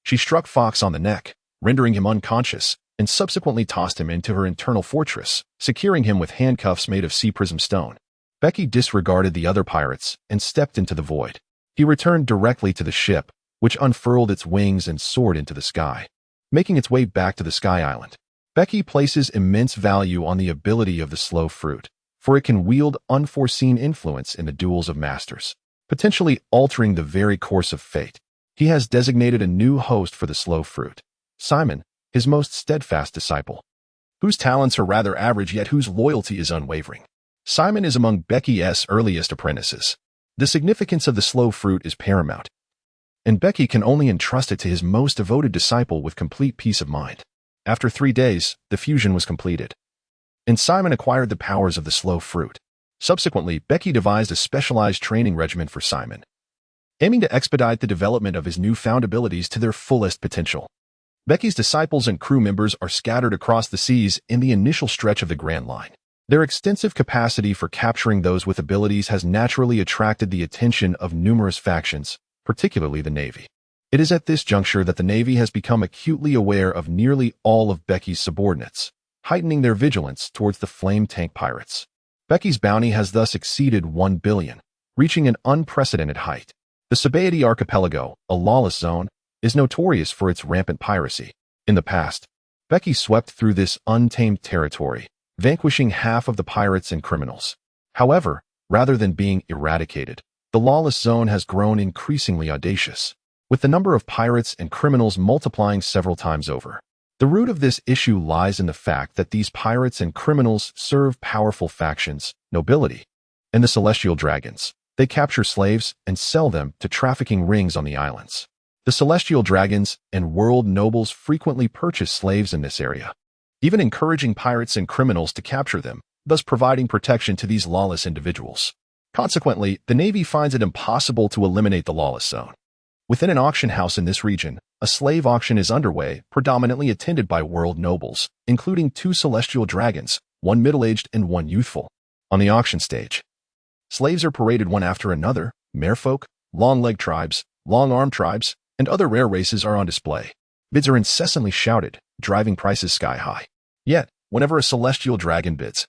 she struck Fox on the neck, rendering him unconscious, and subsequently tossed him into her internal fortress, securing him with handcuffs made of sea prism stone. Becky disregarded the other pirates and stepped into the void. He returned directly to the ship, which unfurled its wings and soared into the sky, making its way back to the Sky Island. Becky places immense value on the ability of the slow fruit, for it can wield unforeseen influence in the duels of masters, potentially altering the very course of fate. He has designated a new host for the slow fruit, Simon, his most steadfast disciple, whose talents are rather average yet whose loyalty is unwavering. Simon is among Becky's earliest apprentices. The significance of the slow fruit is paramount, and Becky can only entrust it to his most devoted disciple with complete peace of mind. After 3 days, the fusion was completed, and Simon acquired the powers of the slow fruit. Subsequently, Becky devised a specialized training regimen for Simon, aiming to expedite the development of his newfound abilities to their fullest potential. Becky's disciples and crew members are scattered across the seas in the initial stretch of the Grand Line. Their extensive capacity for capturing those with abilities has naturally attracted the attention of numerous factions, particularly the Navy. It is at this juncture that the Navy has become acutely aware of nearly all of Becky's subordinates, heightening their vigilance towards the flame tank pirates. Becky's bounty has thus exceeded 1 billion, reaching an unprecedented height. The Caponebeque archipelago, a lawless zone, is notorious for its rampant piracy. In the past, Becky swept through this untamed territory, vanquishing half of the pirates and criminals. However, rather than being eradicated, the lawless zone has grown increasingly audacious, with the number of pirates and criminals multiplying several times over. The root of this issue lies in the fact that these pirates and criminals serve powerful factions, nobility, and the celestial dragons. They capture slaves and sell them to trafficking rings on the islands. The celestial dragons and world nobles frequently purchase slaves in this area, even encouraging pirates and criminals to capture them, thus providing protection to these lawless individuals. Consequently, the Navy finds it impossible to eliminate the lawless zone. Within an auction house in this region, a slave auction is underway, predominantly attended by world nobles, including 2 celestial dragons, one middle-aged and one youthful. On the auction stage, slaves are paraded one after another. Merfolk, long-legged tribes, long-armed tribes, and other rare races are on display. Bids are incessantly shouted, driving prices sky-high. Yet, whenever a celestial dragon bids,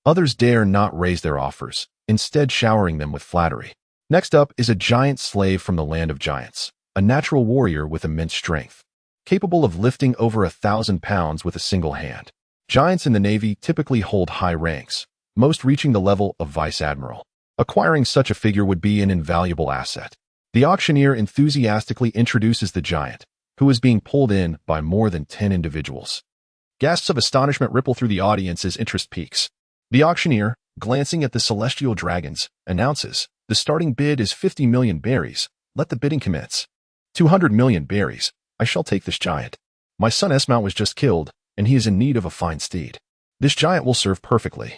others dare not raise their offers, instead showering them with flattery. Next up is a giant slave from the land of giants, a natural warrior with immense strength, capable of lifting over 1,000 pounds with a single hand. Giants in the Navy typically hold high ranks, most reaching the level of vice admiral. Acquiring such a figure would be an invaluable asset. The auctioneer enthusiastically introduces the giant, who is being pulled in by more than 10 individuals. Gasps of astonishment ripple through the audience as interest peaks. The auctioneer, glancing at the celestial dragons, announces, "The starting bid is 50 million berries. Let the bidding commence." 200 million berries. I shall take this giant. My son Esmount was just killed, and he is in need of a fine steed. This giant will serve perfectly,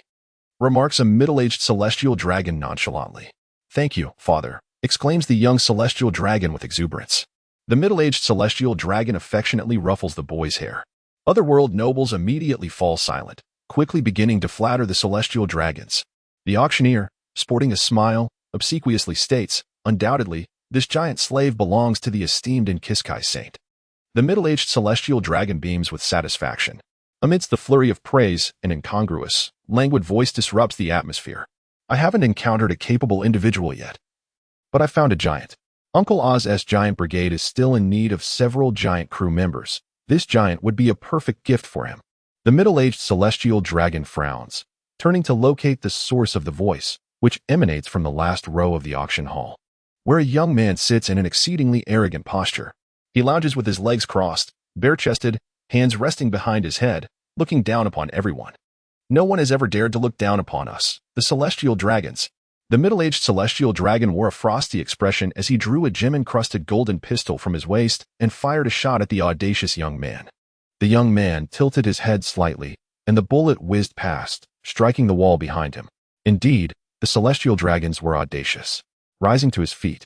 remarks a middle-aged celestial dragon nonchalantly. "Thank you, father," exclaims the young celestial dragon with exuberance. The middle-aged celestial dragon affectionately ruffles the boy's hair. Other world nobles immediately fall silent, quickly beginning to flatter the celestial dragons. The auctioneer, sporting a smile, obsequiously states, "Undoubtedly, This giant slave belongs to the esteemed Inkiskai saint. The middle-aged celestial dragon beams with satisfaction. Amidst the flurry of praise, an incongruous, languid voice disrupts the atmosphere. I haven't encountered a capable individual yet, but I found a giant. Uncle Oz's giant brigade is still in need of several giant crew members. This giant would be a perfect gift for him. The middle-aged celestial dragon frowns, turning to locate the source of the voice, which emanates from the last row of the auction hall, where a young man sits in an exceedingly arrogant posture. He lounges with his legs crossed, bare-chested, hands resting behind his head, looking down upon everyone. No one has ever dared to look down upon us, the celestial dragons. The middle-aged celestial dragon wore a frosty expression as he drew a gem-encrusted golden pistol from his waist and fired a shot at the audacious young man. The young man tilted his head slightly, and the bullet whizzed past, striking the wall behind him. Indeed, the celestial dragons were audacious. Rising to his feet,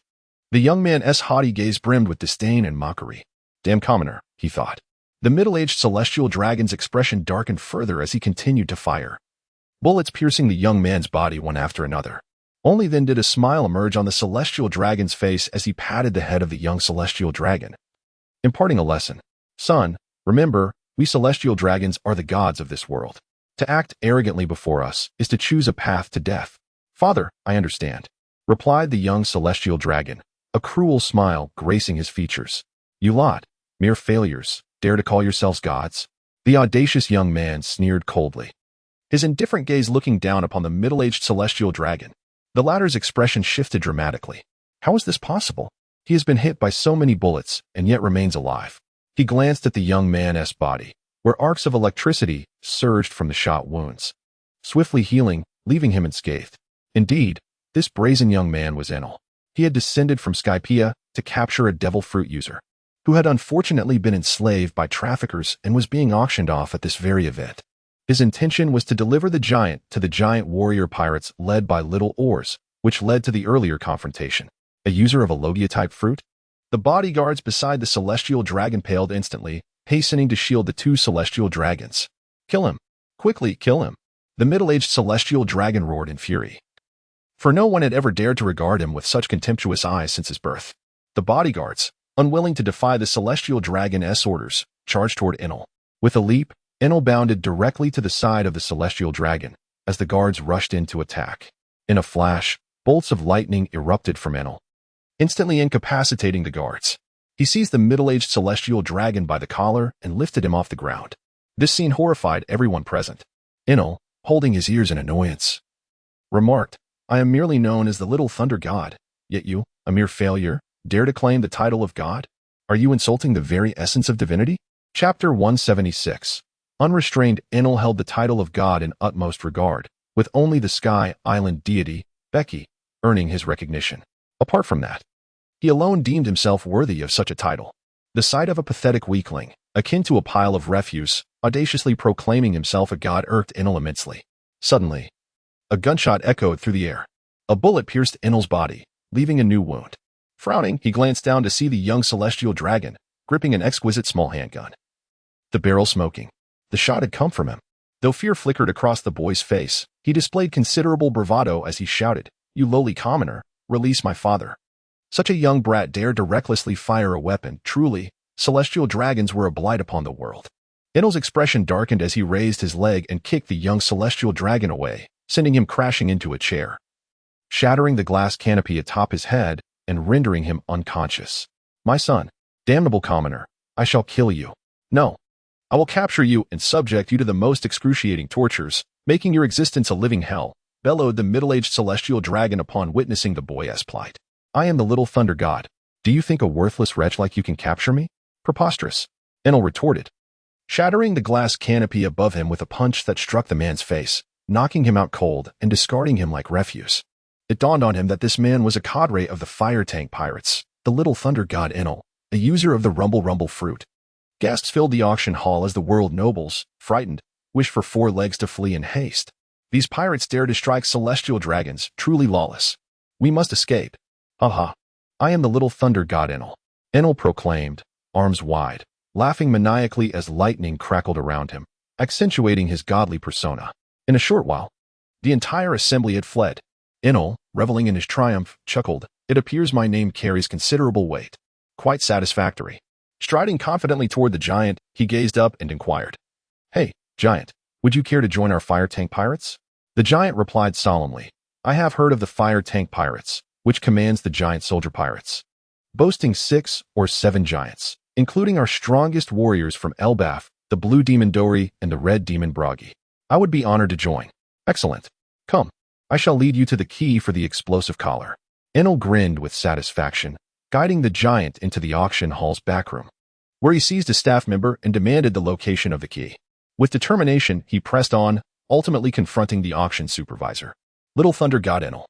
the young man's haughty gaze brimmed with disdain and mockery. Damn commoner, he thought. The middle-aged celestial dragon's expression darkened further as he continued to fire, bullets piercing the young man's body one after another. Only then did a smile emerge on the celestial dragon's face as he patted the head of the young celestial dragon, imparting a lesson. Son, remember, we celestial dragons are the gods of this world. To act arrogantly before us is to choose a path to death. Father, I understand, replied the young celestial dragon, a cruel smile gracing his features. You lot, mere failures, dare to call yourselves gods? The audacious young man sneered coldly, his indifferent gaze looking down upon the middle-aged celestial dragon. The latter's expression shifted dramatically. How is this possible? He has been hit by so many bullets and yet remains alive. He glanced at the young man's body, where arcs of electricity surged from the shot wounds, swiftly healing, leaving him unscathed. Indeed, this brazen young man was Enel. He had descended from Skypea to capture a devil fruit user, who had unfortunately been enslaved by traffickers and was being auctioned off at this very event. His intention was to deliver the giant to the giant warrior pirates led by Little Oars, which led to the earlier confrontation. A user of a Logia-type fruit? The bodyguards beside the celestial dragon paled instantly, hastening to shield the two celestial dragons. Kill him! Quickly, kill him! The middle-aged celestial dragon roared in fury, for no one had ever dared to regard him with such contemptuous eyes since his birth. The bodyguards, unwilling to defy the celestial dragon's orders, charged toward Enel. With a leap, Enel bounded directly to the side of the celestial dragon as the guards rushed in to attack. In a flash, bolts of lightning erupted from Enel, instantly incapacitating the guards. He seized the middle-aged celestial dragon by the collar and lifted him off the ground. This scene horrified everyone present. Enel, holding his ears in annoyance, remarked, I am merely known as the Little Thunder God, yet you, a mere failure, dare to claim the title of God? Are you insulting the very essence of divinity? Chapter 176. Unrestrained, Enel held the title of God in utmost regard, with only the Sky Island deity, Bege, earning his recognition. Apart from that, he alone deemed himself worthy of such a title. The sight of a pathetic weakling, akin to a pile of refuse, audaciously proclaiming himself a god irked Enel immensely. Suddenly, a gunshot echoed through the air. A bullet pierced Enel's body, leaving a new wound. Frowning, he glanced down to see the young celestial dragon, gripping an exquisite small handgun, the barrel smoking. The shot had come from him. Though fear flickered across the boy's face, he displayed considerable bravado as he shouted, You lowly commoner, release my father. Such a young brat dared to recklessly fire a weapon. Truly, celestial dragons were a blight upon the world. Enel's expression darkened as he raised his leg and kicked the young celestial dragon away, sending him crashing into a chair, shattering the glass canopy atop his head and rendering him unconscious. My son, damnable commoner, I shall kill you. No. I will capture you and subject you to the most excruciating tortures, making your existence a living hell, bellowed the middle-aged celestial dragon upon witnessing the boy's plight. I am the Little Thunder God. Do you think a worthless wretch like you can capture me? Preposterous. Enel retorted, shattering the glass canopy above him with a punch that struck the man's face, knocking him out cold and discarding him like refuse. It dawned on him that this man was a cadre of the fire tank pirates, the Little Thunder God Enel, a user of the rumble fruit. Gasps filled the auction hall as the world nobles, frightened, wished for 4 legs to flee in haste. These pirates dare to strike celestial dragons, truly lawless. We must escape. Ha! I am the Little Thunder God Enel. Enel proclaimed, arms wide, laughing maniacally as lightning crackled around him, accentuating his godly persona. In a short while, the entire assembly had fled. Enel, reveling in his triumph, chuckled, It appears my name carries considerable weight. Quite satisfactory. Striding confidently toward the giant, he gazed up and inquired, "Hey, giant, would you care to join our fire tank pirates?" The giant replied solemnly, "I have heard of the fire tank pirates, which commands the giant soldier pirates, boasting 6 or 7 giants, including our strongest warriors from Elbaf, the blue demon Dori, and the red demon Bragi. I would be honored to join." "Excellent. Come, I shall lead you to the key for the explosive collar." Enel grinned with satisfaction, guiding the giant into the auction hall's backroom, where he seized a staff member and demanded the location of the key. With determination, he pressed on, ultimately confronting the auction supervisor. Little Thunder God Enel,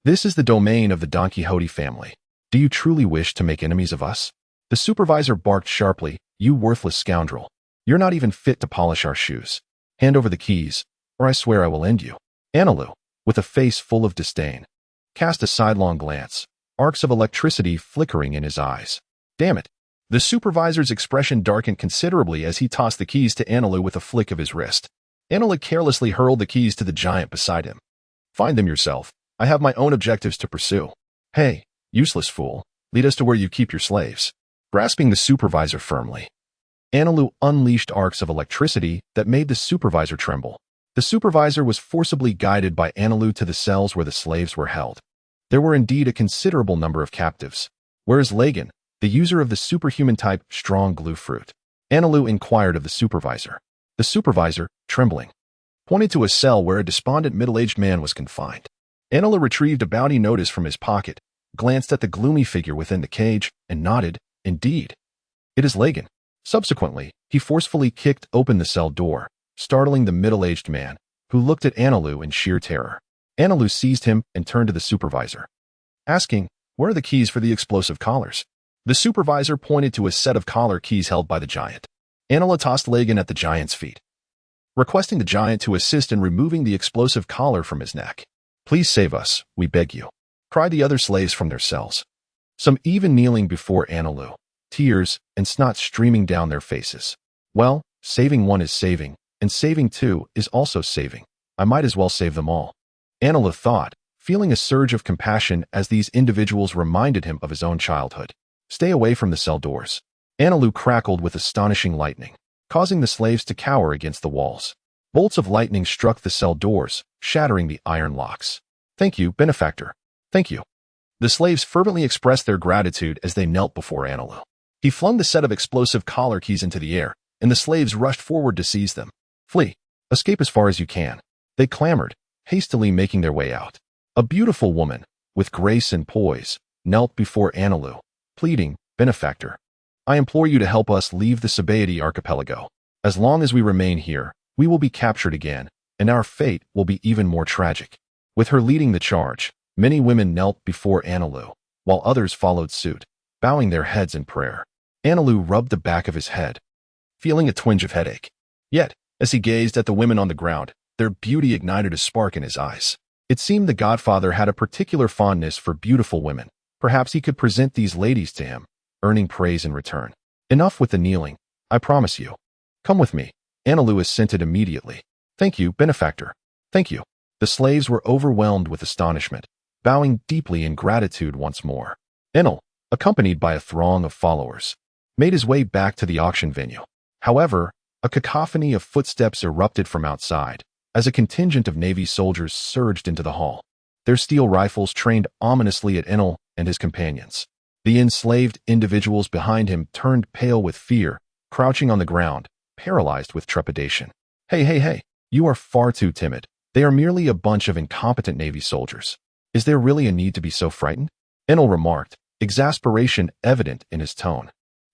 this is the domain of the Don Quixote family. Do you truly wish to make enemies of us? The supervisor barked sharply, "You worthless scoundrel. You're not even fit to polish our shoes. Hand over the keys, or I swear I will end you." Enelu, with a face full of disdain, cast a sidelong glance, arcs of electricity flickering in his eyes. "Damn it." The supervisor's expression darkened considerably as he tossed the keys to Enelu with a flick of his wrist. Enelu carelessly hurled the keys to the giant beside him. "Find them yourself. I have my own objectives to pursue." "Hey, useless fool, lead us to where you keep your slaves." Grasping the supervisor firmly, Enelu unleashed arcs of electricity that made the supervisor tremble. The supervisor was forcibly guided by Enelu to the cells where the slaves were held. There were indeed a considerable number of captives. "Where is Lagan, the user of the superhuman-type strong glue fruit?" Enelu inquired of the supervisor. The supervisor, trembling, pointed to a cell where a despondent middle-aged man was confined. Enelu retrieved a bounty notice from his pocket, glanced at the gloomy figure within the cage, and nodded, "Indeed, it is Lagan." Subsequently, he forcefully kicked open the cell door, startling the middle-aged man, who looked at Enelu in sheer terror. Enelu seized him and turned to the supervisor, asking, "Where are the keys for the explosive collars?" The supervisor pointed to a set of collar keys held by the giant. Enelu tossed Lagan at the giant's feet, requesting the giant to assist in removing the explosive collar from his neck. "Please save us, we beg you," cried the other slaves from their cells, some even kneeling before Enelu, tears and snot streaming down their faces. "Well, saving one is saving, and saving two is also saving. I might as well save them all," Enelu thought, feeling a surge of compassion as these individuals reminded him of his own childhood. "Stay away from the cell doors." Enelu crackled with astonishing lightning, causing the slaves to cower against the walls. Bolts of lightning struck the cell doors, shattering the iron locks. "Thank you, benefactor. Thank you." The slaves fervently expressed their gratitude as they knelt before Enelu. He flung the set of explosive collar keys into the air, and the slaves rushed forward to seize them. "Flee. Escape as far as you can," they clamored, hastily making their way out. A beautiful woman, with grace and poise, knelt before Enelu, pleading, "Benefactor, I implore you to help us leave the Sabaody archipelago. As long as we remain here, we will be captured again, and our fate will be even more tragic." With her leading the charge, many women knelt before Enelu, while others followed suit, bowing their heads in prayer. Enelu rubbed the back of his head, feeling a twinge of headache. Yet, as he gazed at the women on the ground, their beauty ignited a spark in his eyes. It seemed the Godfather had a particular fondness for beautiful women. Perhaps he could present these ladies to him, earning praise in return. "Enough with the kneeling, I promise you. Come with me." Enelu assented immediately. "Thank you, benefactor. Thank you." The slaves were overwhelmed with astonishment, bowing deeply in gratitude once more. Enel, accompanied by a throng of followers, made his way back to the auction venue. However, a cacophony of footsteps erupted from outside, as a contingent of Navy soldiers surged into the hall, their steel rifles trained ominously at Enel and his companions. The enslaved individuals behind him turned pale with fear, crouching on the ground, paralyzed with trepidation. Hey, you are far too timid. They are merely a bunch of incompetent Navy soldiers. Is there really a need to be so frightened?" Enel remarked, exasperation evident in his tone.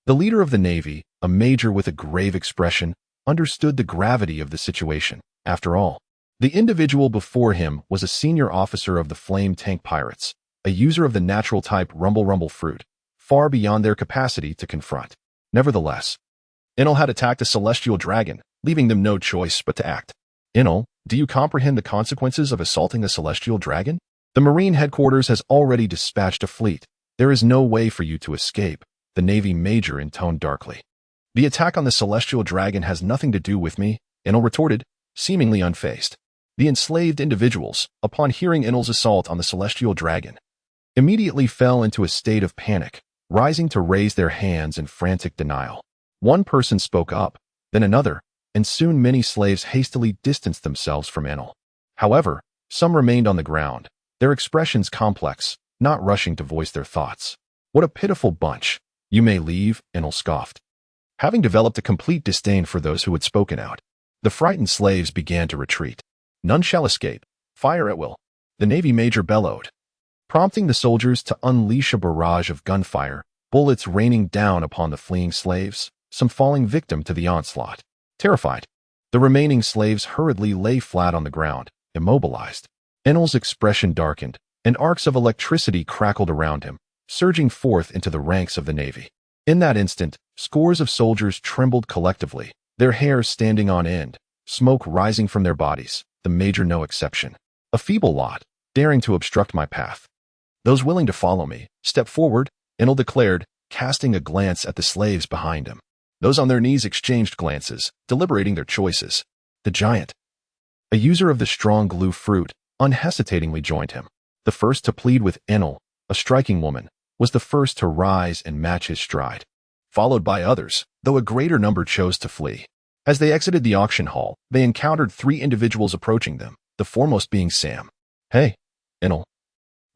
The leader of the Navy, a major with a grave expression, understood the gravity of the situation. After all, the individual before him was a senior officer of the Flame Tank Pirates, a user of the natural type rumble fruit, far beyond their capacity to confront. Nevertheless, Enel had attacked a celestial dragon, leaving them no choice but to act. "Enel, do you comprehend the consequences of assaulting a celestial dragon? The Marine headquarters has already dispatched a fleet. There is no way for you to escape," the Navy major intoned darkly. "The attack on the celestial dragon has nothing to do with me," Enel retorted, seemingly unfazed. The enslaved individuals, upon hearing Enel's assault on the celestial dragon, immediately fell into a state of panic, rising to raise their hands in frantic denial. One person spoke up, then another, and soon many slaves hastily distanced themselves from Enel. However, some remained on the ground, their expressions complex, not rushing to voice their thoughts. What a pitiful bunch. You may leave, Enel scoffed. Having developed a complete disdain for those who had spoken out, the frightened slaves began to retreat. None shall escape. Fire at will. The Navy major bellowed, prompting the soldiers to unleash a barrage of gunfire, bullets raining down upon the fleeing slaves, some falling victim to the onslaught. Terrified, the remaining slaves hurriedly lay flat on the ground, immobilized. Enel's expression darkened, and arcs of electricity crackled around him, surging forth into the ranks of the Navy. In that instant, scores of soldiers trembled collectively, their hair standing on end, smoke rising from their bodies, the major no exception. A feeble lot, daring to obstruct my path. Those willing to follow me, step forward, Enel declared, casting a glance at the slaves behind him. Those on their knees exchanged glances, deliberating their choices. The giant, a user of the strong glue fruit, unhesitatingly joined him. The first to plead with Enel, a striking woman, was the first to rise and match his stride, followed by others, though a greater number chose to flee. As they exited the auction hall, they encountered 3 individuals approaching them, the foremost being Sam. Hey, Enel,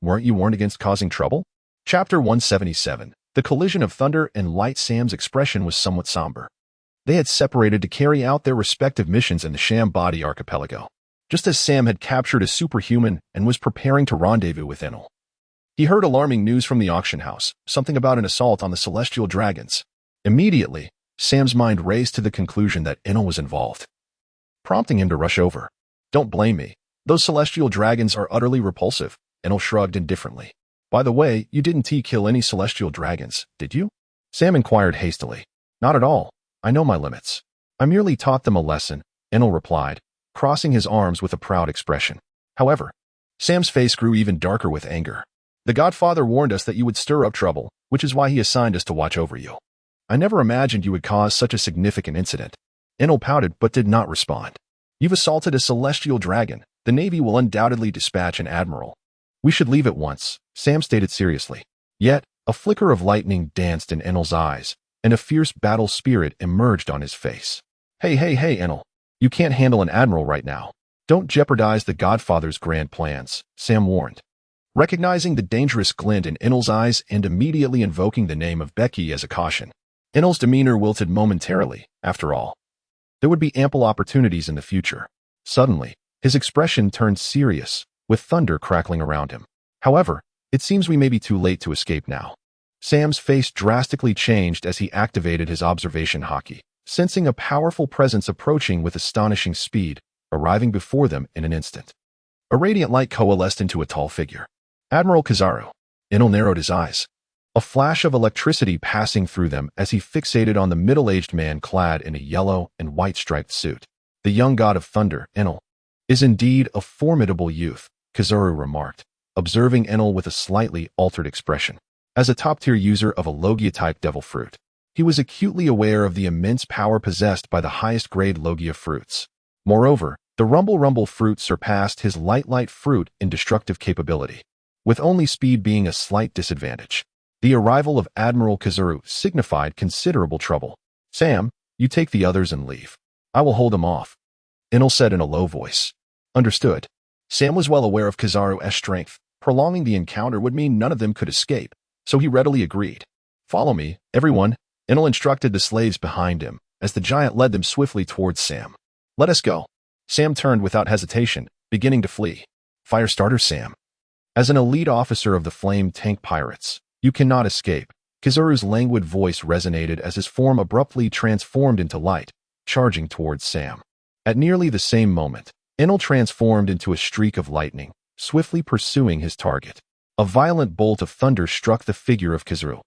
weren't you warned against causing trouble? Chapter 177. The collision of thunder and light. Sam's expression was somewhat somber. They had separated to carry out their respective missions in the Shambadi archipelago, just as Sam had captured a superhuman and was preparing to rendezvous with Enel. He heard alarming news from the auction house, something about an assault on the celestial dragons. Immediately, Sam's mind raced to the conclusion that Enel was involved, prompting him to rush over. Don't blame me. Those celestial dragons are utterly repulsive, Enel shrugged indifferently. By the way, you didn't kill any celestial dragons, did you? Sam inquired hastily. Not at all. I know my limits. I merely taught them a lesson, Enel replied, crossing his arms with a proud expression. However, Sam's face grew even darker with anger. The Godfather warned us that you would stir up trouble, which is why he assigned us to watch over you. I never imagined you would cause such a significant incident. Enel pouted but did not respond. You've assaulted a celestial dragon. The Navy will undoubtedly dispatch an admiral. We should leave at once, Sam stated seriously. Yet, a flicker of lightning danced in Enel's eyes, and a fierce battle spirit emerged on his face. Hey, Enel. You can't handle an admiral right now. Don't jeopardize the Godfather's grand plans, Sam warned. Recognizing the dangerous glint in Enel's eyes and immediately invoking the name of Bege as a caution, Enel's demeanor wilted momentarily. After all, there would be ample opportunities in the future. Suddenly, his expression turned serious, with thunder crackling around him. However, it seems we may be too late to escape now. Sam's face drastically changed as he activated his observation hockey, sensing a powerful presence approaching with astonishing speed, arriving before them in an instant. A radiant light coalesced into a tall figure. Admiral Kizaru. Enel narrowed his eyes, a flash of electricity passing through them as he fixated on the middle-aged man clad in a yellow and white striped suit. The young god of thunder, Enel, is indeed a formidable youth, Kizaru remarked, observing Enel with a slightly altered expression. As a top-tier user of a Logia-type devil fruit, he was acutely aware of the immense power possessed by the highest-grade Logia fruits. Moreover, the Rumble fruit surpassed his light fruit in destructive capability, with only speed being a slight disadvantage. The arrival of Admiral Kizaru signified considerable trouble. Sam, you take the others and leave. I will hold them off, Enel said in a low voice. Understood. Sam was well aware of Kizaru's strength. Prolonging the encounter would mean none of them could escape, so he readily agreed. Follow me, everyone, Enel instructed the slaves behind him, as the giant led them swiftly towards Sam. Let us go. Sam turned without hesitation, beginning to flee. Fire starter Sam. As an elite officer of the Flame Tank Pirates, you cannot escape. Kizaru's languid voice resonated as his form abruptly transformed into light, charging towards Sam. At nearly the same moment, Enel transformed into a streak of lightning, swiftly pursuing his target. A violent bolt of thunder struck the figure of Kizaru,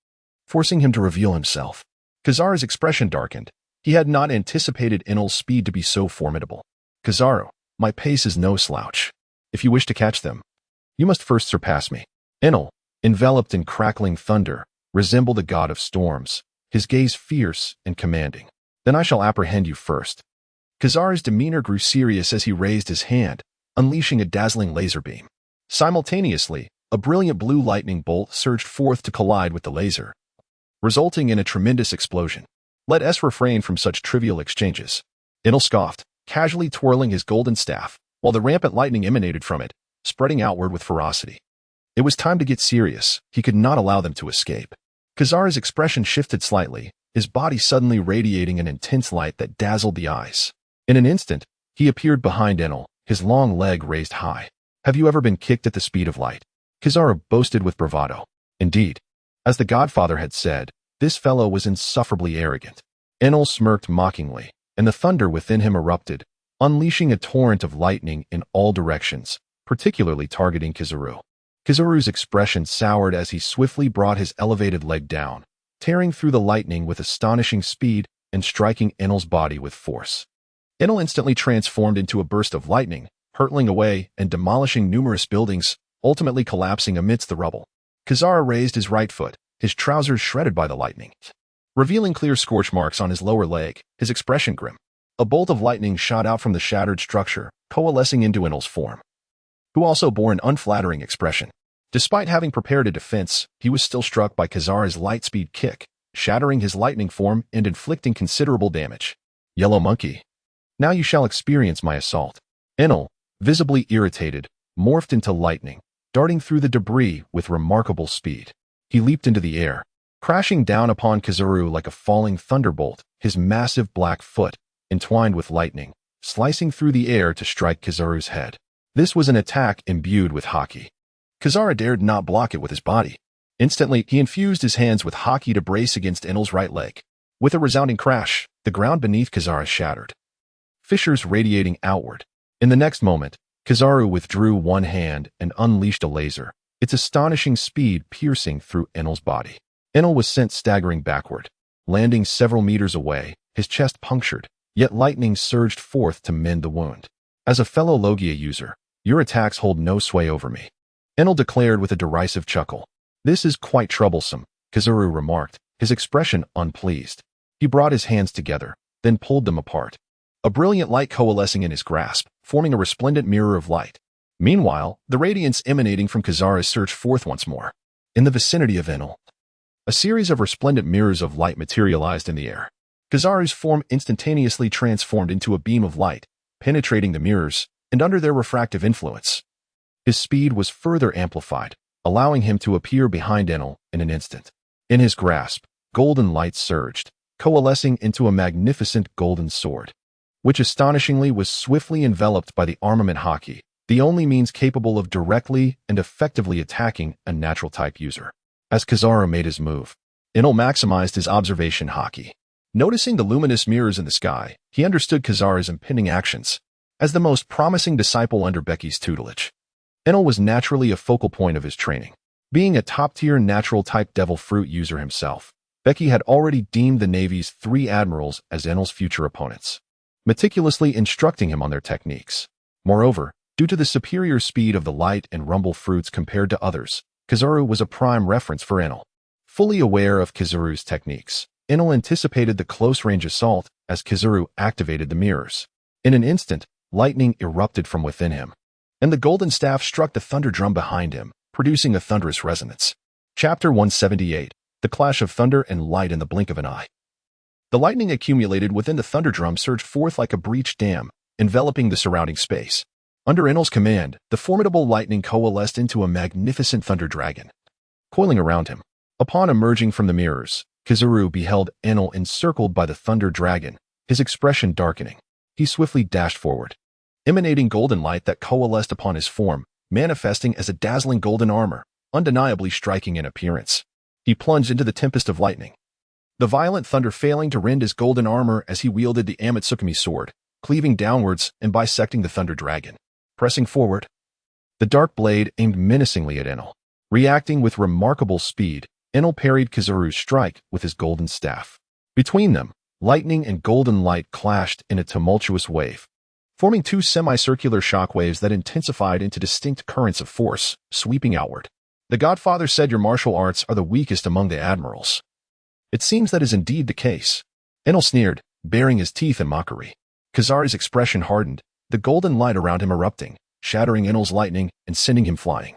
forcing him to reveal himself. Kizaru's expression darkened. He had not anticipated Enel's speed to be so formidable. Kizaru, my pace is no slouch. If you wish to catch them, you must first surpass me. Enel, enveloped in crackling thunder, resembled a god of storms, his gaze fierce and commanding. Then I shall apprehend you first. Kizaru's demeanor grew serious as he raised his hand, unleashing a dazzling laser beam. Simultaneously, A brilliant blue lightning bolt surged forth to collide with the laser, resulting in a tremendous explosion. Let us refrain from such trivial exchanges. Enel scoffed, casually twirling his golden staff, while the rampant lightning emanated from it, spreading outward with ferocity. It was time to get serious. He could not allow them to escape. Kazara's expression shifted slightly, his body suddenly radiating an intense light that dazzled the eyes. In an instant, he appeared behind Enel, his long leg raised high. Have you ever been kicked at the speed of light? Kazara boasted with bravado. Indeed. As the Godfather had said, this fellow was insufferably arrogant. Enel smirked mockingly, and the thunder within him erupted, unleashing a torrent of lightning in all directions, particularly targeting Kizaru. Kizaru's expression soured as he swiftly brought his elevated leg down, tearing through the lightning with astonishing speed and striking Enel's body with force. Enel instantly transformed into a burst of lightning, hurtling away and demolishing numerous buildings, ultimately collapsing amidst the rubble. Kazara raised his right foot, his trousers shredded by the lightning, revealing clear scorch marks on his lower leg, his expression grim. A bolt of lightning shot out from the shattered structure, coalescing into Enel's form, who also bore an unflattering expression. Despite having prepared a defense, he was still struck by Kazara's light-speed kick, shattering his lightning form and inflicting considerable damage. Yellow Monkey. Now you shall experience my assault. Enel, visibly irritated, morphed into lightning, darting through the debris with remarkable speed. He leaped into the air, crashing down upon Kizaru like a falling thunderbolt, his massive black foot, entwined with lightning, slicing through the air to strike Kizaru's head. This was an attack imbued with haki. Kazara dared not block it with his body. Instantly, he infused his hands with haki to brace against Enel's right leg. With a resounding crash, the ground beneath Kazara shattered, fissures radiating outward. In the next moment, Kizaru withdrew one hand and unleashed a laser, its astonishing speed piercing through Enel's body. Enel was sent staggering backward, landing several meters away, his chest punctured, yet lightning surged forth to mend the wound. As a fellow Logia user, your attacks hold no sway over me, Enel declared with a derisive chuckle. This is quite troublesome, Kizaru remarked, his expression unpleased. He brought his hands together, then pulled them apart, a brilliant light coalescing in his grasp, forming a resplendent mirror of light. Meanwhile, the radiance emanating from Kazara surged forth once more. In the vicinity of Enel, a series of resplendent mirrors of light materialized in the air. Kazara's form instantaneously transformed into a beam of light, penetrating the mirrors, and under their refractive influence, his speed was further amplified, allowing him to appear behind Enel in an instant. In his grasp, golden light surged, coalescing into a magnificent golden sword, which astonishingly was swiftly enveloped by the armament haki, the only means capable of directly and effectively attacking a natural-type user. As Kazara made his move, Enel maximized his observation haki. Noticing the luminous mirrors in the sky, he understood Kazara's impending actions. As the most promising disciple under Bege's tutelage, Enel was naturally a focal point of his training. Being a top-tier natural-type devil fruit user himself, Bege had already deemed the Navy's 3 admirals as Enel's future opponents, meticulously instructing him on their techniques. Moreover, due to the superior speed of the light and rumble fruits compared to others, Kizaru was a prime reference for Enel. Fully aware of Kizaru's techniques, Enel anticipated the close-range assault as Kizaru activated the mirrors. In an instant, lightning erupted from within him, and the golden staff struck the thunder drum behind him, producing a thunderous resonance. Chapter 178, The Clash of Thunder and Light in the Blink of an Eye. The lightning accumulated within the thunder drum surged forth like a breached dam, enveloping the surrounding space. Under Enel's command, the formidable lightning coalesced into a magnificent thunder dragon, coiling around him. Upon emerging from the mirrors, Kizaru beheld Enel encircled by the thunder dragon, his expression darkening. He swiftly dashed forward, emanating golden light that coalesced upon his form, manifesting as a dazzling golden armor, undeniably striking in appearance. He plunged into the tempest of lightning, the violent thunder failing to rend his golden armor as he wielded the Amatsukami sword, cleaving downwards and bisecting the thunder dragon. Pressing forward, the dark blade aimed menacingly at Enel. Reacting with remarkable speed, Enel parried Kizaru's strike with his golden staff. Between them, lightning and golden light clashed in a tumultuous wave, forming 2 semicircular shockwaves that intensified into distinct currents of force, sweeping outward. The Godfather said your martial arts are the weakest among the admirals. It seems that is indeed the case. Enel sneered, baring his teeth in mockery. Kazara's expression hardened, the golden light around him erupting, shattering Enel's lightning and sending him flying.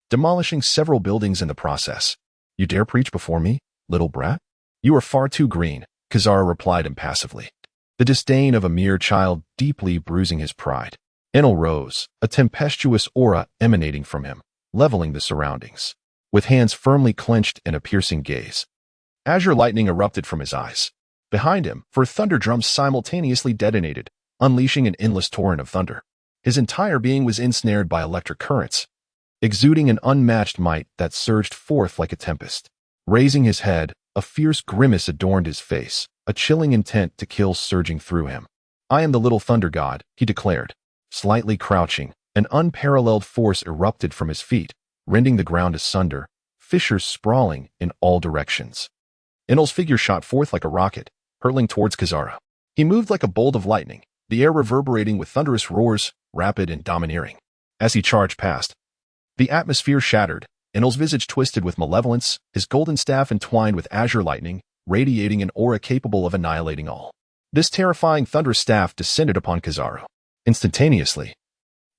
demolishing several buildings in the process. "You dare preach before me, little brat? You are far too green," Kizaru replied impassively, the disdain of a mere child deeply bruising his pride. Enel rose, a tempestuous aura emanating from him, leveling the surroundings. With hands firmly clenched and a piercing gaze, azure lightning erupted from his eyes. Behind him, four thunder drums simultaneously detonated, unleashing an endless torrent of thunder. His entire being was ensnared by electric currents, exuding an unmatched might that surged forth like a tempest. Raising his head, a fierce grimace adorned his face, a chilling intent to kill surging through him. "I am the little thunder god," he declared. Slightly crouching, an unparalleled force erupted from his feet, rending the ground asunder, fissures sprawling in all directions. Enel's figure shot forth like a rocket, hurtling towards Kizaru. He moved like a bolt of lightning, the air reverberating with thunderous roars, rapid and domineering. As he charged past, the atmosphere shattered, Enel's visage twisted with malevolence, his golden staff entwined with azure lightning, radiating an aura capable of annihilating all. This terrifying thunderous staff descended upon Kizaru. Instantaneously,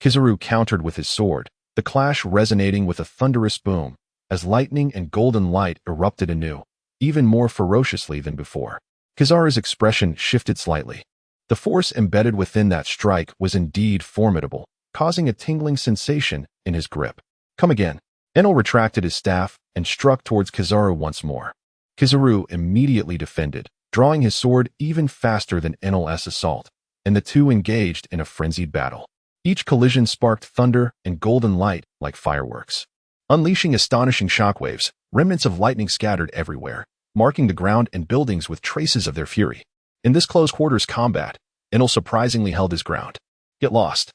Kizaru countered with his sword, the clash resonating with a thunderous boom, as lightning and golden light erupted anew, even more ferociously than before. Kizaru's expression shifted slightly. The force embedded within that strike was indeed formidable, causing a tingling sensation in his grip. "Come again." Enel retracted his staff and struck towards Kizaru once more. Kizaru immediately defended, drawing his sword even faster than Enel's assault, and the two engaged in a frenzied battle. Each collision sparked thunder and golden light like fireworks. Unleashing astonishing shockwaves, remnants of lightning scattered everywhere, marking the ground and buildings with traces of their fury. In this close-quarters combat, Enel surprisingly held his ground. "Get lost,"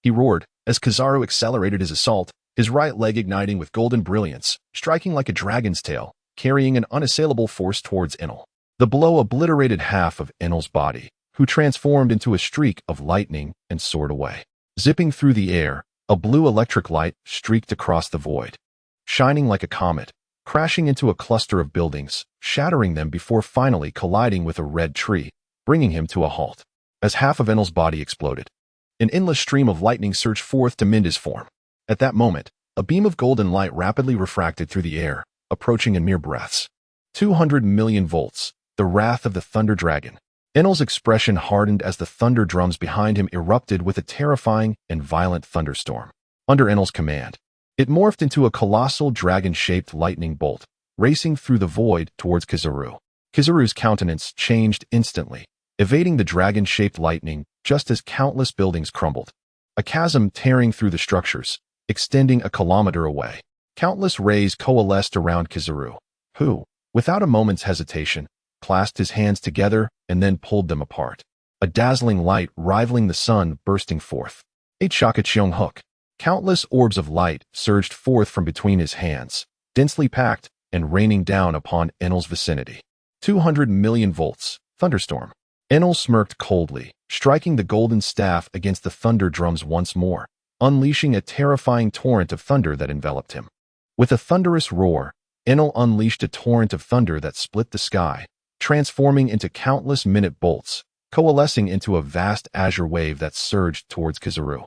he roared, as Kizaru accelerated his assault, his right leg igniting with golden brilliance, striking like a dragon's tail, carrying an unassailable force towards Enel. The blow obliterated half of Enel's body, who transformed into a streak of lightning and soared away. Zipping through the air, a blue electric light streaked across the void, shining like a comet, crashing into a cluster of buildings, shattering them before finally colliding with a red tree, bringing him to a halt. As half of Enel's body exploded, an endless stream of lightning surged forth to mend his form. At that moment, a beam of golden light rapidly refracted through the air, approaching in mere breaths. 200 million volts, the wrath of the thunder dragon. Enel's expression hardened as the thunder drums behind him erupted with a terrifying and violent thunderstorm. Under Enel's command, it morphed into a colossal dragon-shaped lightning bolt, racing through the void towards Kizaru. Kizaru's countenance changed instantly, evading the dragon-shaped lightning just as countless buildings crumbled. A chasm tearing through the structures, extending a kilometer away. Countless rays coalesced around Kizaru, who, without a moment's hesitation, clasped his hands together and then pulled them apart. A dazzling light rivaling the sun bursting forth. Shakachiong hook. Countless orbs of light surged forth from between his hands, densely packed and raining down upon Enel's vicinity. 200 million volts. Thunderstorm. Enel smirked coldly, striking the golden staff against the thunder drums once more, unleashing a terrifying torrent of thunder that enveloped him. With a thunderous roar, Enel unleashed a torrent of thunder that split the sky, transforming into countless minute bolts, coalescing into a vast azure wave that surged towards Kizaru.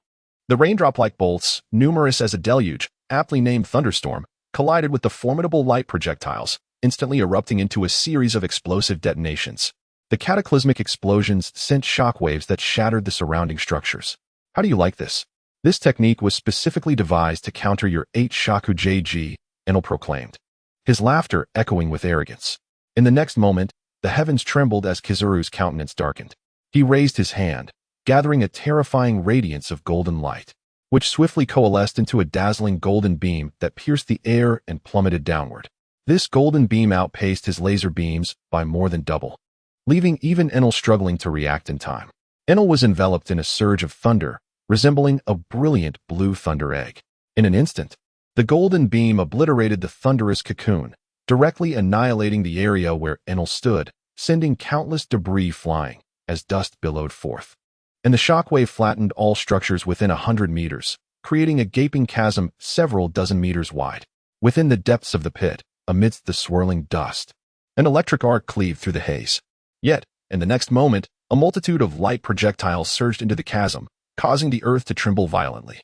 The raindrop-like bolts, numerous as a deluge, aptly named thunderstorm, collided with the formidable light projectiles, instantly erupting into a series of explosive detonations. The cataclysmic explosions sent shockwaves that shattered the surrounding structures. "How do you like this? This technique was specifically devised to counter your 8 Shaku-JG," Enel proclaimed, his laughter echoing with arrogance. In the next moment, the heavens trembled as Kizaru's countenance darkened. He raised his hand, gathering a terrifying radiance of golden light, which swiftly coalesced into a dazzling golden beam that pierced the air and plummeted downward. This golden beam outpaced his laser beams by more than double, leaving even Enel struggling to react in time. Enel was enveloped in a surge of thunder, resembling a brilliant blue thunder egg. In an instant, the golden beam obliterated the thunderous cocoon, directly annihilating the area where Enel stood, sending countless debris flying as dust billowed forth. And the shockwave flattened all structures within 100 meters, creating a gaping chasm several dozen meters wide. Within the depths of the pit, amidst the swirling dust, an electric arc cleaved through the haze. Yet, in the next moment, a multitude of light projectiles surged into the chasm, causing the earth to tremble violently.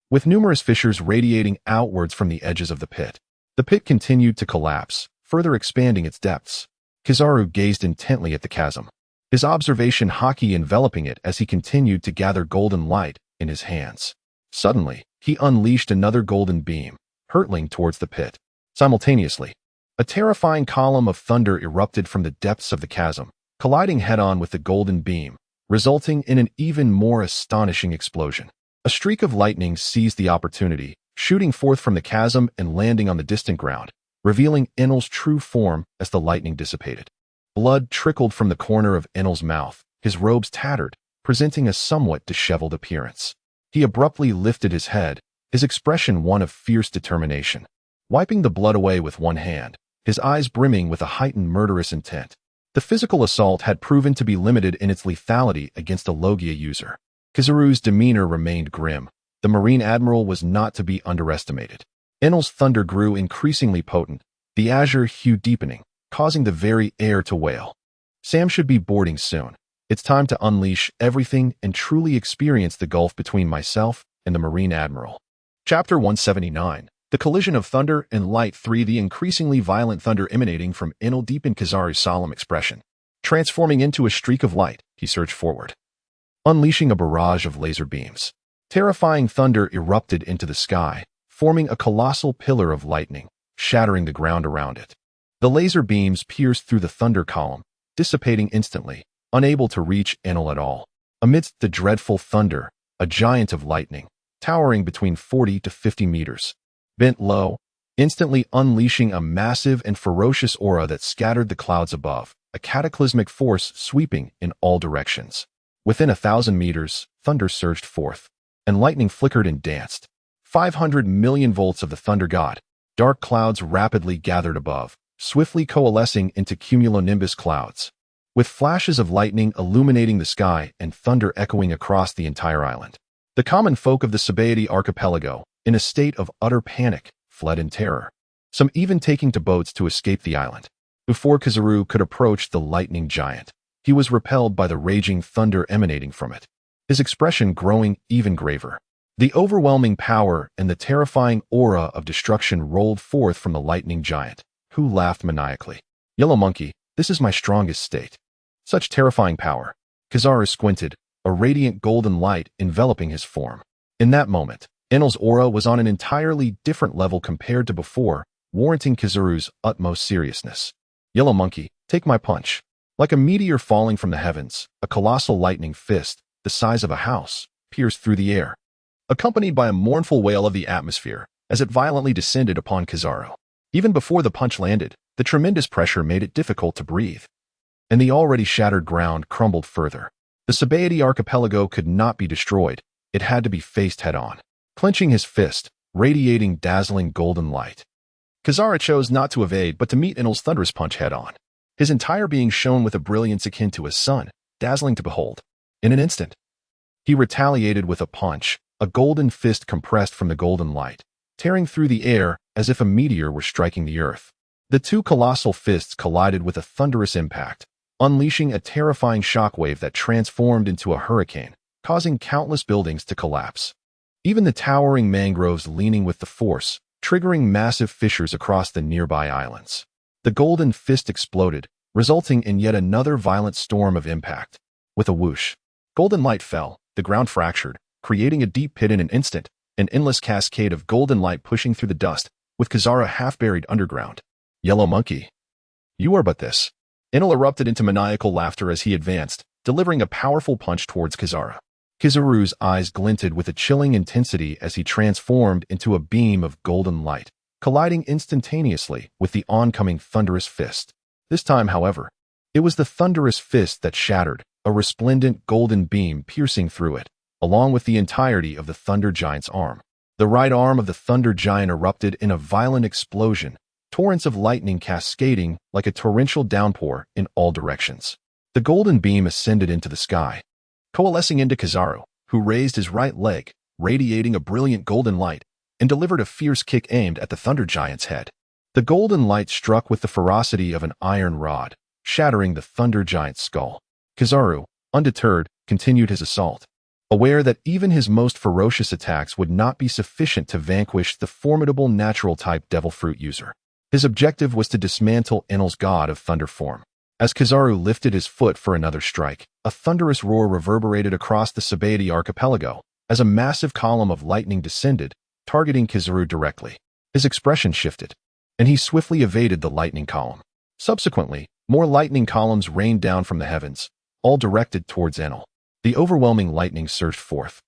with numerous fissures radiating outwards from the edges of the pit. The pit continued to collapse, further expanding its depths. Kizaru gazed intently at the chasm, his observation haki enveloping it as he continued to gather golden light in his hands. Suddenly, he unleashed another golden beam, hurtling towards the pit. Simultaneously, a terrifying column of thunder erupted from the depths of the chasm, colliding head-on with the golden beam, resulting in an even more astonishing explosion. A streak of lightning seized the opportunity, shooting forth from the chasm and landing on the distant ground, revealing Enel's true form as the lightning dissipated. Blood trickled from the corner of Enel's mouth, his robes tattered, presenting a somewhat disheveled appearance. He abruptly lifted his head, his expression one of fierce determination. Wiping the blood away with one hand, his eyes brimming with a heightened murderous intent. The physical assault had proven to be limited in its lethality against a Logia user. Kizaru's demeanor remained grim. The Marine Admiral was not to be underestimated. Enel's thunder grew increasingly potent, the azure hue deepening, causing the very air to wail. Sam should be boarding soon. It's time to unleash everything and truly experience the gulf between myself and the Marine Admiral. Chapter 179. The Collision of Thunder and Light 3. The increasingly violent thunder emanating from Enel deepened Kizaru's solemn expression. Transforming into a streak of light, he surged forward, unleashing a barrage of laser beams. Terrifying thunder erupted into the sky, forming a colossal pillar of lightning, shattering the ground around it. The laser beams pierced through the thunder column, dissipating instantly, unable to reach Enel at all. Amidst the dreadful thunder, a giant of lightning, towering between 40 to 50 meters, bent low, instantly unleashing a massive and ferocious aura that scattered the clouds above, a cataclysmic force sweeping in all directions. Within 1,000 meters, thunder surged forth, and lightning flickered and danced. 500 million volts of the thunder god. Dark clouds rapidly gathered above, swiftly coalescing into cumulonimbus clouds, with flashes of lightning illuminating the sky and thunder echoing across the entire island. The common folk of the Caponebeque archipelago, in a state of utter panic, fled in terror, some even taking to boats to escape the island. Before Kizaru could approach the lightning giant, he was repelled by the raging thunder emanating from it, his expression growing even graver. The overwhelming power and the terrifying aura of destruction rolled forth from the lightning giant, who laughed maniacally. Yellow Monkey, this is my strongest state. Such terrifying power. Kizaru squinted, a radiant golden light enveloping his form. In that moment, Enel's aura was on an entirely different level compared to before, warranting Kizaru's utmost seriousness. Yellow Monkey, take my punch. Like a meteor falling from the heavens, a colossal lightning fist, the size of a house, pierced through the air, accompanied by a mournful wail of the atmosphere as it violently descended upon Kizaru. Even before the punch landed, the tremendous pressure made it difficult to breathe, and the already shattered ground crumbled further. The Caponebeque archipelago could not be destroyed. It had to be faced head-on. Clenching his fist, radiating dazzling golden light, Kizaru chose not to evade but to meet Enel's thunderous punch head-on. His entire being shone with a brilliance akin to his sun, dazzling to behold. In an instant, he retaliated with a punch, a golden fist compressed from the golden light, tearing through the air as if a meteor were striking the earth. The two colossal fists collided with a thunderous impact, unleashing a terrifying shockwave that transformed into a hurricane, causing countless buildings to collapse. Even the towering mangroves leaning with the force, triggering massive fissures across the nearby islands. The golden fist exploded, resulting in yet another violent storm of impact. With a whoosh, golden light fell, the ground fractured, creating a deep pit in an instant, an endless cascade of golden light pushing through the dust, with Kizaru half-buried underground. Yellow Monkey, you are but this. Enel erupted into maniacal laughter as he advanced, delivering a powerful punch towards Kizaru. Kizaru's eyes glinted with a chilling intensity as he transformed into a beam of golden light, colliding instantaneously with the oncoming thunderous fist. This time, however, it was the thunderous fist that shattered, a resplendent golden beam piercing through it, along with the entirety of the Thunder Giant's arm. The right arm of the Thunder Giant erupted in a violent explosion, torrents of lightning cascading like a torrential downpour in all directions. The golden beam ascended into the sky, coalescing into Kizaru, who raised his right leg, radiating a brilliant golden light, and delivered a fierce kick aimed at the Thunder Giant's head. The golden light struck with the ferocity of an iron rod, shattering the Thunder Giant's skull. Kizaru, undeterred, continued his assault. aware that even his most ferocious attacks would not be sufficient to vanquish the formidable natural-type devil fruit user. His objective was to dismantle Enel's god of thunder form. As Kizaru lifted his foot for another strike, a thunderous roar reverberated across the Sabaody archipelago as a massive column of lightning descended, targeting Kizaru directly. His expression shifted, and he swiftly evaded the lightning column. Subsequently, more lightning columns rained down from the heavens, all directed towards Enel. The overwhelming lightning surged forth,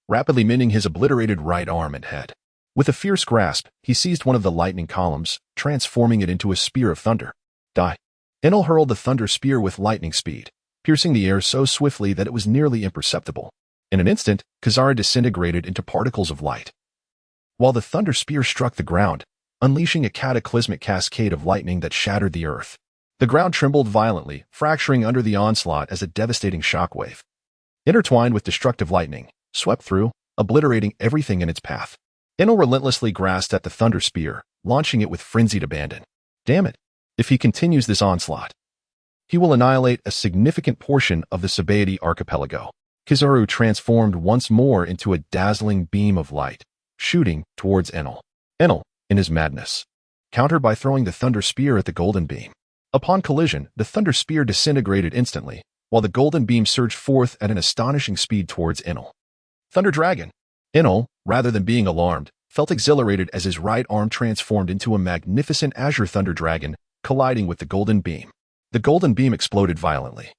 rapidly minting his obliterated right arm and head. With a fierce grasp, he seized one of the lightning columns, transforming it into a spear of thunder. Die. Enel hurled the thunder spear with lightning speed, piercing the air so swiftly that it was nearly imperceptible. In an instant, Kizaru disintegrated into particles of light, while the thunder spear struck the ground, unleashing a cataclysmic cascade of lightning that shattered the earth. The ground trembled violently, fracturing under the onslaught as a devastating shockwave, intertwined with destructive lightning, swept through, obliterating everything in its path. Enel relentlessly grasped at the thunder spear, launching it with frenzied abandon. Damn it! If he continues this onslaught, he will annihilate a significant portion of the Sabaody archipelago. Kizaru transformed once more into a dazzling beam of light, shooting towards Enel. Enel, in his madness, countered by throwing the thunder spear at the golden beam. Upon collision, the thunder spear disintegrated instantly, while the golden beam surged forth at an astonishing speed towards Enel. Thunder Dragon! Enel, rather than being alarmed, felt exhilarated as his right arm transformed into a magnificent azure thunder dragon, colliding with the golden beam. The golden beam exploded violently,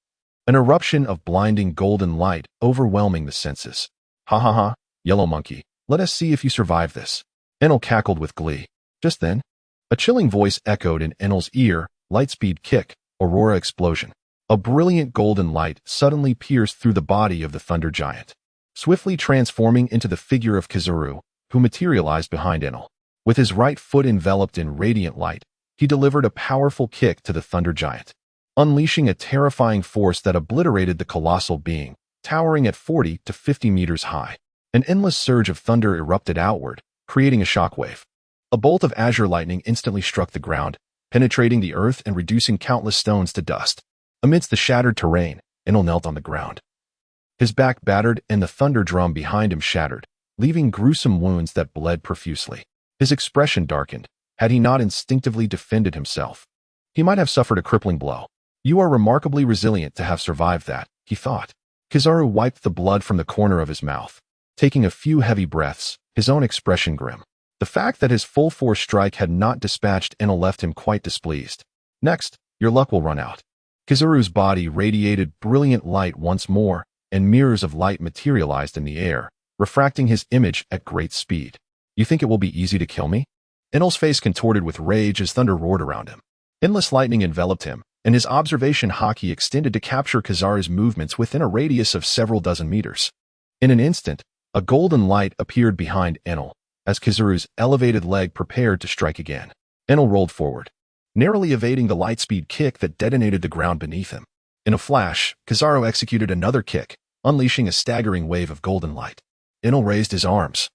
an eruption of blinding golden light overwhelming the senses. Ha ha ha, yellow monkey, let us see if you survive this. Enel cackled with glee. Just then, a chilling voice echoed in Enel's ear, lightspeed kick, aurora explosion. A brilliant golden light suddenly pierced through the body of the thunder giant, swiftly transforming into the figure of Kizaru, who materialized behind Enel. With his right foot enveloped in radiant light, he delivered a powerful kick to the thunder giant, unleashing a terrifying force that obliterated the colossal being, towering at 40 to 50 meters high. An endless surge of thunder erupted outward, creating a shockwave. A bolt of azure lightning instantly struck the ground, penetrating the earth and reducing countless stones to dust. Amidst the shattered terrain, Enel knelt on the ground, his back battered and the thunder drum behind him shattered, leaving gruesome wounds that bled profusely. His expression darkened. Had he not instinctively defended himself, he might have suffered a crippling blow. You are remarkably resilient to have survived that, he thought. Kizaru wiped the blood from the corner of his mouth, taking a few heavy breaths, his own expression grim. The fact that his full-force strike had not dispatched Enel left him quite displeased. Next, your luck will run out. Kizaru's body radiated brilliant light once more, and mirrors of light materialized in the air, refracting his image at great speed. You think it will be easy to kill me? Enel's face contorted with rage as thunder roared around him. Endless lightning enveloped him, and his observation haki extended to capture Kizaru's movements within a radius of several dozen meters. In an instant, a golden light appeared behind Enel, as Kizaru's elevated leg prepared to strike again. Enel rolled forward, narrowly evading the lightspeed kick that detonated the ground beneath him. In a flash, Kizaru executed another kick, unleashing a staggering wave of golden light. Enel raised his arms,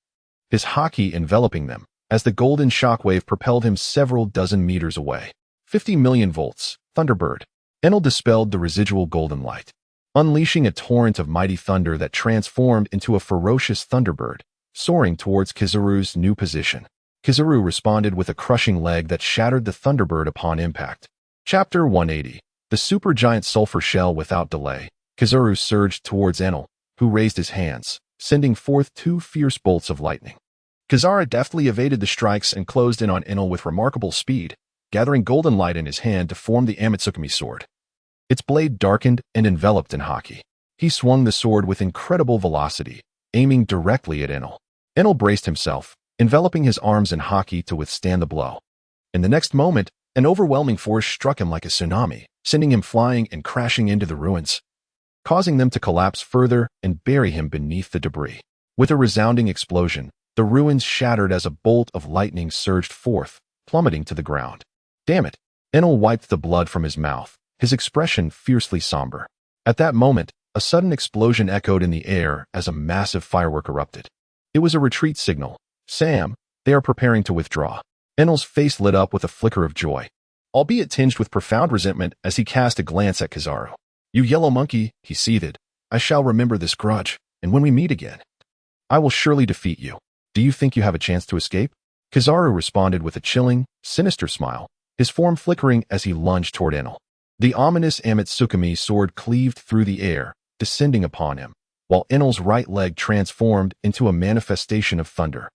his haki enveloping them, as the golden shockwave propelled him several dozen meters away. 50 million volts, Thunderbird. Enel dispelled the residual golden light, unleashing a torrent of mighty thunder that transformed into a ferocious Thunderbird, soaring towards Kizaru's new position. Kizaru responded with a crushing leg that shattered the Thunderbird upon impact. Chapter 180. The supergiant sulfur shell. Without delay, Kizaru surged towards Enel, who raised his hands, sending forth two fierce bolts of lightning. Kizaru deftly evaded the strikes and closed in on Enel with remarkable speed, gathering golden light in his hand to form the Amatsukami sword. Its blade darkened and enveloped in haki. He swung the sword with incredible velocity, aiming directly at Enel. Enel braced himself, enveloping his arms in haki to withstand the blow. In the next moment, an overwhelming force struck him like a tsunami, sending him flying and crashing into the ruins, causing them to collapse further and bury him beneath the debris. With a resounding explosion, the ruins shattered as a bolt of lightning surged forth, plummeting to the ground. Damn it! Enel wiped the blood from his mouth, his expression fiercely somber. At that moment, a sudden explosion echoed in the air as a massive firework erupted. It was a retreat signal. Sam, they are preparing to withdraw. Enel's face lit up with a flicker of joy, albeit tinged with profound resentment as he cast a glance at Kizaru. You yellow monkey, he seethed. I shall remember this grudge. and when we meet again, I will surely defeat you. Do you think you have a chance to escape? Kizaru responded with a chilling, sinister smile, his form flickering as he lunged toward Enel. The ominous Amatsukami sword cleaved through the air, descending upon him, while Enel's right leg transformed into a manifestation of thunder,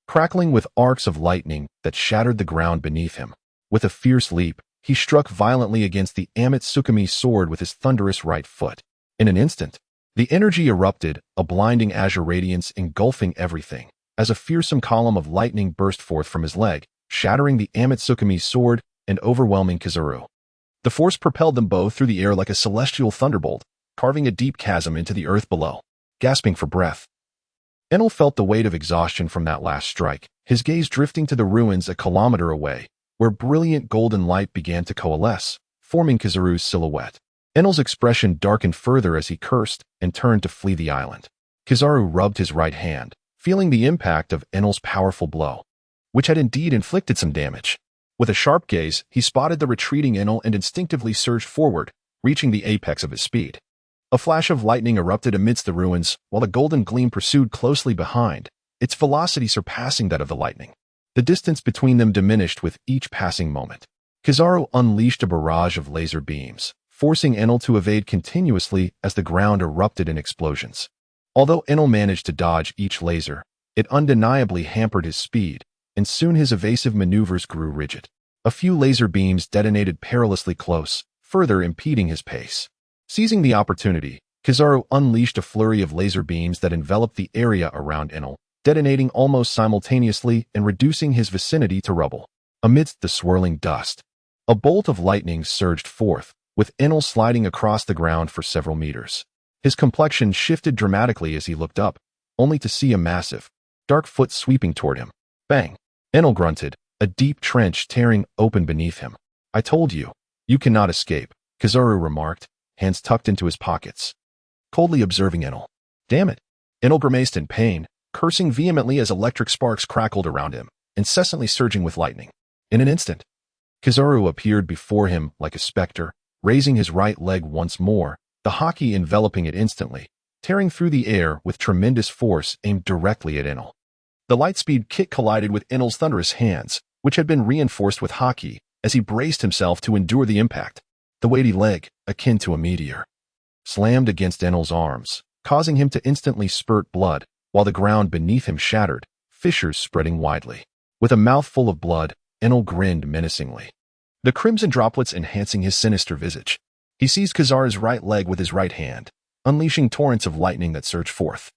crackling with arcs of lightning that shattered the ground beneath him. With a fierce leap, he struck violently against the Amatsukami sword with his thunderous right foot. In an instant, the energy erupted, a blinding azure radiance engulfing everything, as a fearsome column of lightning burst forth from his leg, shattering the Amatsukami sword and overwhelming Kizaru. The force propelled them both through the air like a celestial thunderbolt, carving a deep chasm into the earth below. Gasping for breath, Enel felt the weight of exhaustion from that last strike, his gaze drifting to the ruins a kilometer away, where brilliant golden light began to coalesce, forming Kizaru's silhouette. Enel's expression darkened further as he cursed and turned to flee the island. Kizaru rubbed his right hand, feeling the impact of Enel's powerful blow, which had indeed inflicted some damage. With a sharp gaze, he spotted the retreating Enel and instinctively surged forward, reaching the apex of his speed. A flash of lightning erupted amidst the ruins, while a golden gleam pursued closely behind, its velocity surpassing that of the lightning. The distance between them diminished with each passing moment. Kizaru unleashed a barrage of laser beams, forcing Enel to evade continuously as the ground erupted in explosions. Although Enel managed to dodge each laser, it undeniably hampered his speed, and soon his evasive maneuvers grew rigid. A few laser beams detonated perilously close, further impeding his pace. Seizing the opportunity, Kizaru unleashed a flurry of laser beams that enveloped the area around Enel, detonating almost simultaneously and reducing his vicinity to rubble. Amidst the swirling dust, a bolt of lightning surged forth, with Enel sliding across the ground for several meters. His complexion shifted dramatically as he looked up, only to see a massive, dark foot sweeping toward him. Bang! Enel grunted, a deep trench tearing open beneath him. I told you, you cannot escape, Kizaru remarked, hands tucked into his pockets, coldly observing Enel. Damn it! Enel grimaced in pain, cursing vehemently as electric sparks crackled around him, incessantly surging with lightning. In an instant, Kizaru appeared before him like a specter, raising his right leg once more, the hockey enveloping it instantly, tearing through the air with tremendous force aimed directly at Enel. The lightspeed kick collided with Enel's thunderous hands, which had been reinforced with hockey, as he braced himself to endure the impact. The weighty leg, akin to a meteor, slammed against Enel's arms, causing him to instantly spurt blood, while the ground beneath him shattered, fissures spreading widely. With a mouthful of blood, Enel grinned menacingly, the crimson droplets enhancing his sinister visage. He seized Kizaru's right leg with his right hand, unleashing torrents of lightning that surged forth,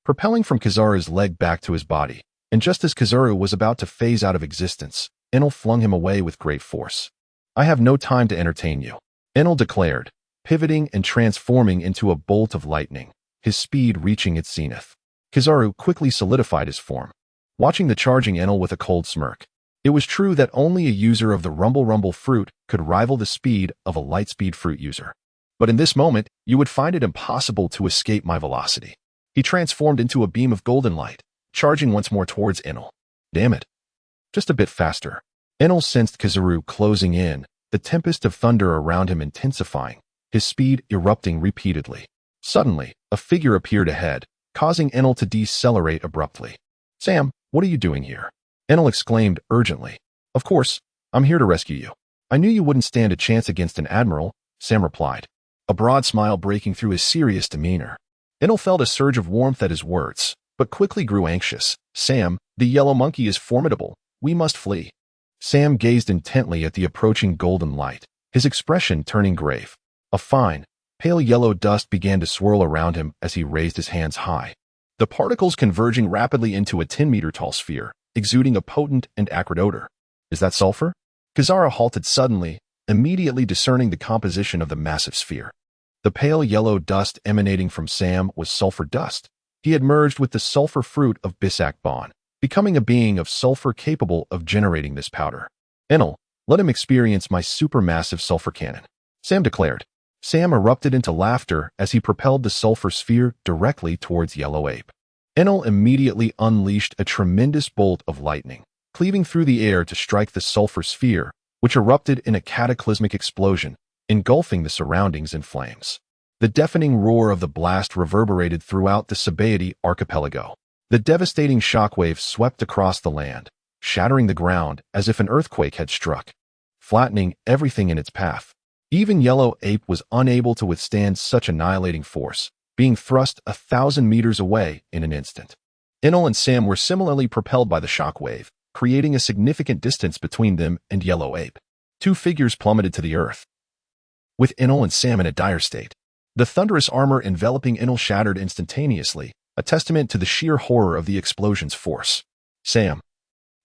propelling from Kizaru's leg back to his body, and just as Kizaru was about to phase out of existence, Enel flung him away with great force. I have no time to entertain you, Enel declared, pivoting and transforming into a bolt of lightning, his speed reaching its zenith. Kizaru quickly solidified his form, watching the charging Enel with a cold smirk. It was true that only a user of the Rumble fruit could rival the speed of a lightspeed fruit user. But in this moment, you would find it impossible to escape my velocity. He transformed into a beam of golden light, charging once more towards Enel. Damn it. Just a bit faster. Enel sensed Kizaru closing in, the tempest of thunder around him intensifying, his speed erupting repeatedly. Suddenly, a figure appeared ahead, causing Enel to decelerate abruptly. Sam, what are you doing here? Enel exclaimed urgently. Of course, I'm here to rescue you. I knew you wouldn't stand a chance against an admiral, Sam replied, a broad smile breaking through his serious demeanor. Enel felt a surge of warmth at his words, but quickly grew anxious. Sam, the yellow monkey is formidable. We must flee. Sam gazed intently at the approaching golden light, his expression turning grave. A fine, pale yellow dust began to swirl around him as he raised his hands high, the particles converging rapidly into a 10-meter-tall sphere, exuding a potent and acrid odor. Is that sulfur? Kizaru halted suddenly, immediately discerning the composition of the massive sphere. The pale yellow dust emanating from Sam was sulfur dust. He had merged with the sulfur fruit of Bisak Bon, becoming a being of sulfur capable of generating this powder. Enel, let him experience my supermassive sulfur cannon, Sam declared. Sam erupted into laughter as he propelled the sulfur sphere directly towards Yellow Ape. Enel immediately unleashed a tremendous bolt of lightning, cleaving through the air to strike the sulfur sphere, which erupted in a cataclysmic explosion, engulfing the surroundings in flames. The deafening roar of the blast reverberated throughout the Caponebeque archipelago. The devastating shockwave swept across the land, shattering the ground as if an earthquake had struck, flattening everything in its path. Even Yellow Ape was unable to withstand such annihilating force, being thrust 1,000 meters away in an instant. Enel and Sam were similarly propelled by the shockwave, creating a significant distance between them and Yellow Ape. Two figures plummeted to the earth, with Enel and Sam in a dire state. The thunderous armor enveloping Enel shattered instantaneously, a testament to the sheer horror of the explosion's force. Sam,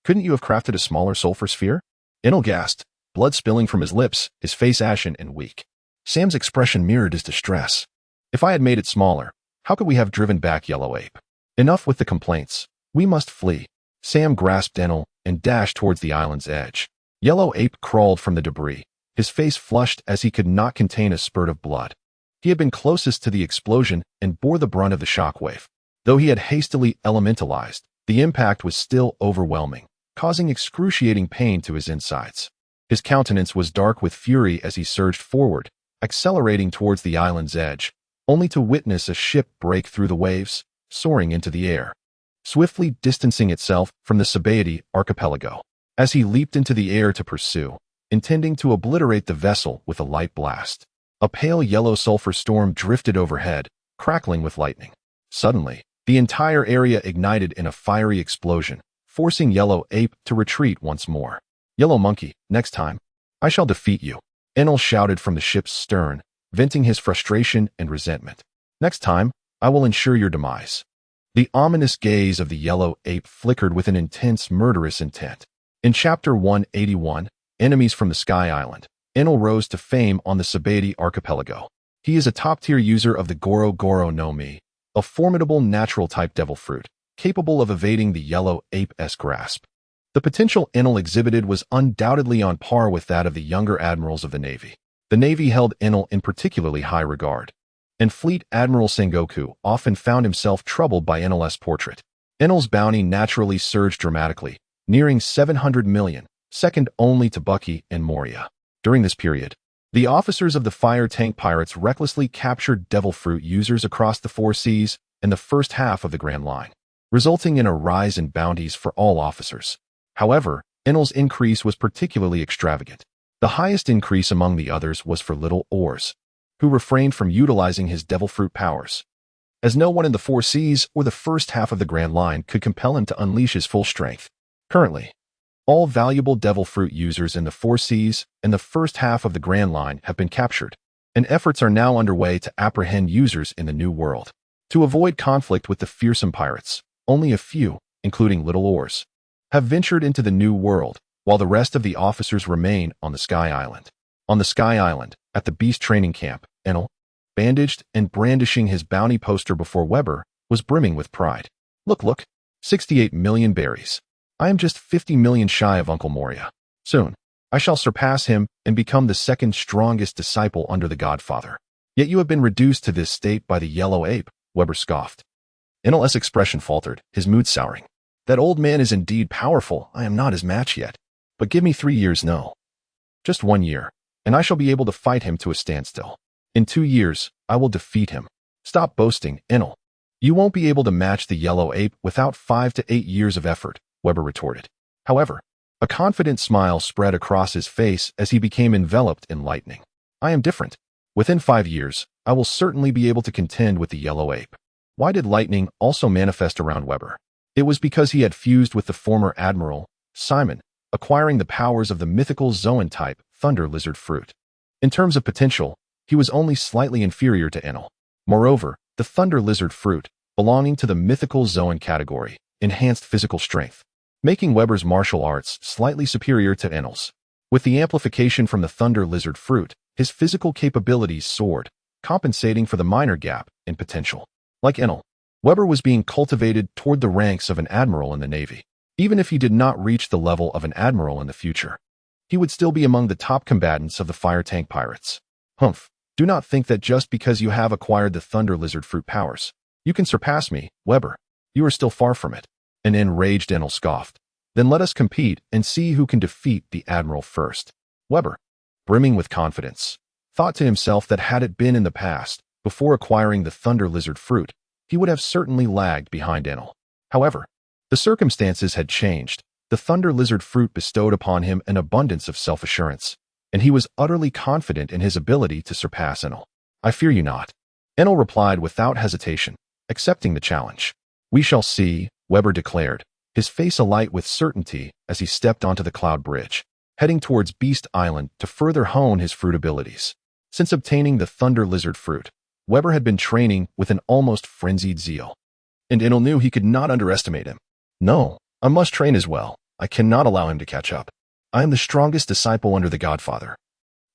couldn't you have crafted a smaller sulfur sphere? Enel gasped, blood spilling from his lips, his face ashen and weak. Sam's expression mirrored his distress. If I had made it smaller, how could we have driven back Yellow Ape? Enough with the complaints. We must flee. Sam grasped Enel and dashed towards the island's edge. Yellow Ape crawled from the debris, his face flushed as he could not contain a spurt of blood. He had been closest to the explosion and bore the brunt of the shockwave. Though he had hastily elementalized, the impact was still overwhelming, causing excruciating pain to his insides. His countenance was dark with fury as he surged forward, accelerating towards the island's edge, only to witness a ship break through the waves, soaring into the air, swiftly distancing itself from the Caponebeque archipelago. As he leaped into the air to pursue, intending to obliterate the vessel with a light blast, a pale yellow sulfur storm drifted overhead, crackling with lightning. Suddenly, the entire area ignited in a fiery explosion, forcing Yellow Ape to retreat once more. Yellow Monkey, next time, I shall defeat you, Enel shouted from the ship's stern, venting his frustration and resentment. Next time, I will ensure your demise. The ominous gaze of the Yellow Ape flickered with an intense, murderous intent. In Chapter 181, Enemies from the Sky Island, Enel rose to fame on the Caponebeque archipelago. He is a top-tier user of the Goro Goro no Mi, a formidable natural-type devil fruit, capable of evading the Yellow Ape's grasp. The potential Enel exhibited was undoubtedly on par with that of the younger admirals of the Navy. The Navy held Enel in particularly high regard, and Fleet Admiral Sengoku often found himself troubled by Enel's portrait. Enel's bounty naturally surged dramatically, nearing 700 million, second only to Bucky and Moria. During this period, the officers of the fire tank pirates recklessly captured devil fruit users across the 4 seas in the first half of the Grand Line, resulting in a rise in bounties for all officers. However, Enel's increase was particularly extravagant. The highest increase among the others was for Little Oars, who refrained from utilizing his devil fruit powers, as no one in the 4 seas or the first half of the Grand Line could compel him to unleash his full strength. Currently, all valuable devil fruit users in the 4 seas and the first half of the Grand Line have been captured, and efforts are now underway to apprehend users in the New World. To avoid conflict with the fearsome pirates, only a few, including Little Oars, have ventured into the New World, while the rest of the officers remain on the Sky Island. On the Sky Island, at the Beast Training Camp, Enel, bandaged and brandishing his bounty poster before Weber, was brimming with pride. Look, 68 million berries. I am just 50 million shy of Uncle Moria. Soon, I shall surpass him and become the second strongest disciple under the Godfather. Yet you have been reduced to this state by the Yellow Ape, Weber scoffed. Enel's expression faltered, his mood souring. That old man is indeed powerful. I am not his match yet. But give me 3 years, no. Just 1 year, and I shall be able to fight him to a standstill. In 2 years, I will defeat him. Stop boasting, Enel. You won't be able to match the Yellow Ape without 5 to 8 years of effort, Weber retorted. However, a confident smile spread across his face as he became enveloped in lightning. I am different. Within 5 years, I will certainly be able to contend with the Yellow Ape. Why did lightning also manifest around Weber? It was because he had fused with the former admiral, Simon, acquiring the powers of the mythical Zoan-type thunder lizard fruit. In terms of potential, he was only slightly inferior to Enel. Moreover, the thunder lizard fruit, belonging to the mythical Zoan category, enhanced physical strength, making Weber's martial arts slightly superior to Enel's. With the amplification from the thunder lizard fruit, his physical capabilities soared, compensating for the minor gap in potential. Like Enel, Weber was being cultivated toward the ranks of an admiral in the Navy. Even if he did not reach the level of an admiral in the future, he would still be among the top combatants of the fire tank pirates. Humph, do not think that just because you have acquired the thunder lizard fruit powers, you can surpass me, Weber. You are still far from it. An enraged Enel scoffed. Then let us compete and see who can defeat the admiral first. Weber, brimming with confidence, thought to himself that had it been in the past, Before acquiring the thunder lizard fruit, he would have certainly lagged behind Enel. However, the circumstances had changed. The thunder lizard fruit bestowed upon him an abundance of self-assurance, and he was utterly confident in his ability to surpass Enel. "I fear you not," Enel replied without hesitation, accepting the challenge. "We shall see," Weber declared, his face alight with certainty as he stepped onto the cloud bridge, heading towards Beast Island to further hone his fruit abilities. Since obtaining the thunder lizard fruit, Weber had been training with an almost frenzied zeal, and Enel knew he could not underestimate him. "No, I must train as well. I cannot allow him to catch up. I am the strongest disciple under the Godfather,"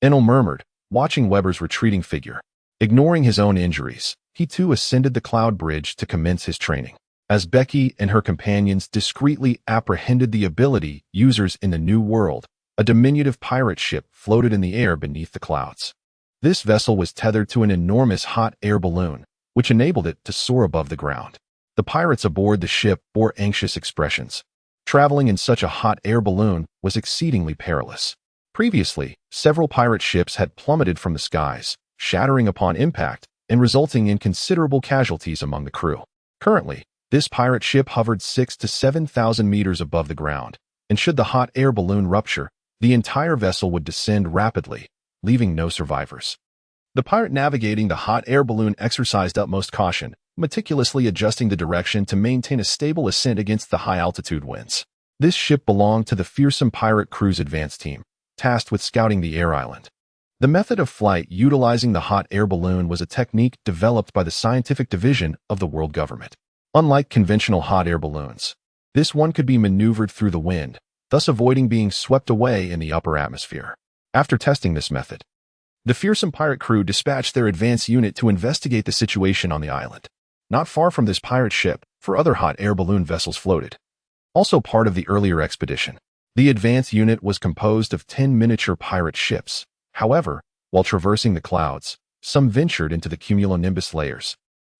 Enel murmured, watching Weber's retreating figure. Ignoring his own injuries, he too ascended the cloud bridge to commence his training. As Becky and her companions discreetly apprehended the ability users in the New World, a diminutive pirate ship floated in the air beneath the clouds. This vessel was tethered to an enormous hot air balloon, which enabled it to soar above the ground. The pirates aboard the ship bore anxious expressions. Traveling in such a hot air balloon was exceedingly perilous. Previously, several pirate ships had plummeted from the skies, shattering upon impact and resulting in considerable casualties among the crew. Currently, this pirate ship hovered 6,000 to 7,000 meters above the ground, and should the hot air balloon rupture, the entire vessel would descend rapidly, leaving no survivors. The pirate navigating the hot air balloon exercised utmost caution, meticulously adjusting the direction to maintain a stable ascent against the high-altitude winds. This ship belonged to the fearsome pirate crew's advance team, tasked with scouting the air island. The method of flight utilizing the hot air balloon was a technique developed by the scientific division of the world government. Unlike conventional hot air balloons, this one could be maneuvered through the wind, thus avoiding being swept away in the upper atmosphere. After testing this method, the fearsome pirate crew dispatched their advance unit to investigate the situation on the island. Not far from this pirate ship, 4 other hot air balloon vessels floated. Also part of the earlier expedition, the advance unit was composed of 10 miniature pirate ships. However, while traversing the clouds, some ventured into the cumulonimbus layers,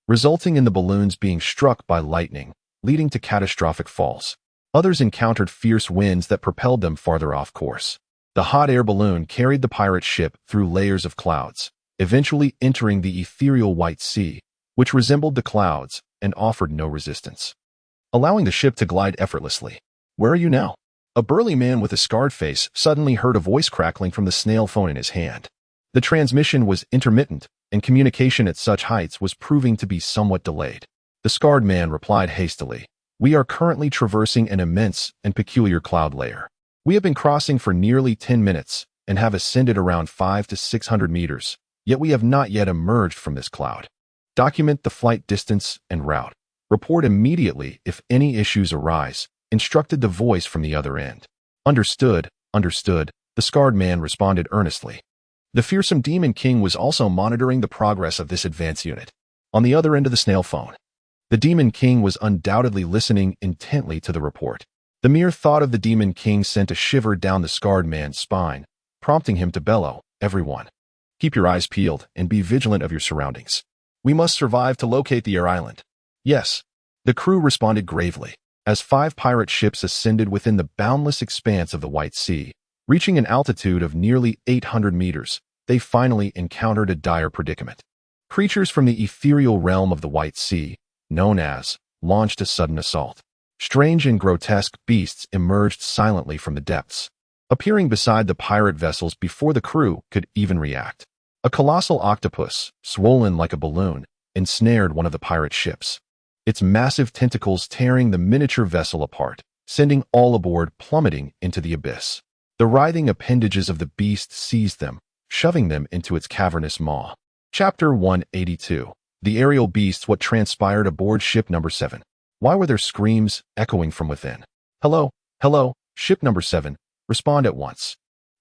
resulting in the balloons being struck by lightning, leading to catastrophic falls. Others encountered fierce winds that propelled them farther off course. The hot air balloon carried the pirate ship through layers of clouds, eventually entering the ethereal white sea, which resembled the clouds and offered no resistance, allowing the ship to glide effortlessly. "Where are you now?" A burly man with a scarred face suddenly heard a voice crackling from the snail phone in his hand. The transmission was intermittent, and communication at such heights was proving to be somewhat delayed. The scarred man replied hastily, "We are currently traversing an immense and peculiar cloud layer. We have been crossing for nearly 10 minutes and have ascended around 500 to 600 meters, yet we have not yet emerged from this cloud. Document the flight distance and route. Report immediately if any issues arise," instructed the voice from the other end. "Understood, understood," the scarred man responded earnestly. The fearsome Demon King was also monitoring the progress of this advance unit. On the other end of the snail phone, the Demon King was undoubtedly listening intently to the report. The mere thought of the Demon King sent a shiver down the scarred man's spine, prompting him to bellow, "Everyone, keep your eyes peeled and be vigilant of your surroundings. We must survive to locate the air island." "Yes," the crew responded gravely. As 5 pirate ships ascended within the boundless expanse of the White Sea, reaching an altitude of nearly 800 meters, they finally encountered a dire predicament. Creatures from the ethereal realm of the White Sea, known as, launched a sudden assault. Strange and grotesque beasts emerged silently from the depths, appearing beside the pirate vessels before the crew could even react. A colossal octopus, swollen like a balloon, ensnared one of the pirate ships, its massive tentacles tearing the miniature vessel apart, sending all aboard plummeting into the abyss. The writhing appendages of the beast seized them, shoving them into its cavernous maw. Chapter 182. The Aerial Beasts. What transpired aboard ship number 7? Why were their screams echoing from within? "Hello, hello, ship number 7, respond at once."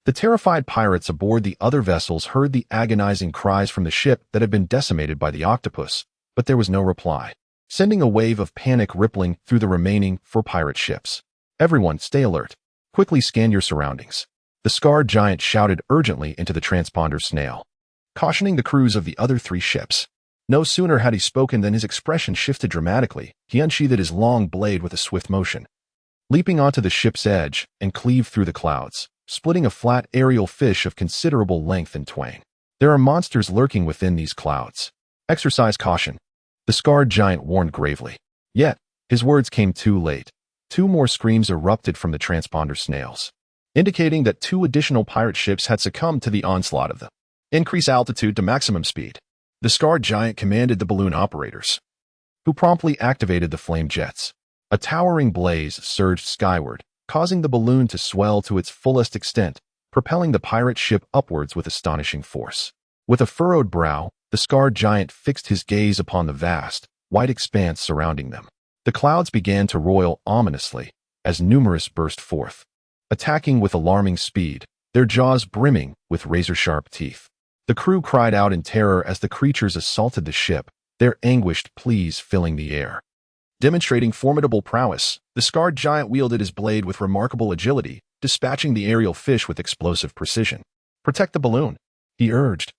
The terrified pirates aboard the other vessels heard the agonizing cries from the ship that had been decimated by the octopus, but there was no reply, sending a wave of panic rippling through the remaining 4 pirate ships. "Everyone, stay alert. Quickly scan your surroundings," the scarred giant shouted urgently into the transponder snail, cautioning the crews of the other 3 ships. No sooner had he spoken than his expression shifted dramatically. He unsheathed his long blade with a swift motion, leaping onto the ship's edge and cleaved through the clouds, splitting a flat aerial fish of considerable length in twain. There are monsters lurking within these clouds. Exercise caution, the scarred giant warned gravely. Yet, his words came too late. 2 more screams erupted from the transponder snails, indicating that 2 additional pirate ships had succumbed to the onslaught of them. Increase altitude to maximum speed. The scarred giant commanded the balloon operators, who promptly activated the flame jets. A towering blaze surged skyward, causing the balloon to swell to its fullest extent, propelling the pirate ship upwards with astonishing force. With a furrowed brow, the scarred giant fixed his gaze upon the vast, white expanse surrounding them. The clouds began to roil ominously as numerous burst forth, attacking with alarming speed, their jaws brimming with razor-sharp teeth. The crew cried out in terror as the creatures assaulted the ship, their anguished pleas filling the air. Demonstrating formidable prowess, the scarred giant wielded his blade with remarkable agility, dispatching the aerial fish with explosive precision. "Protect the balloon," he urged,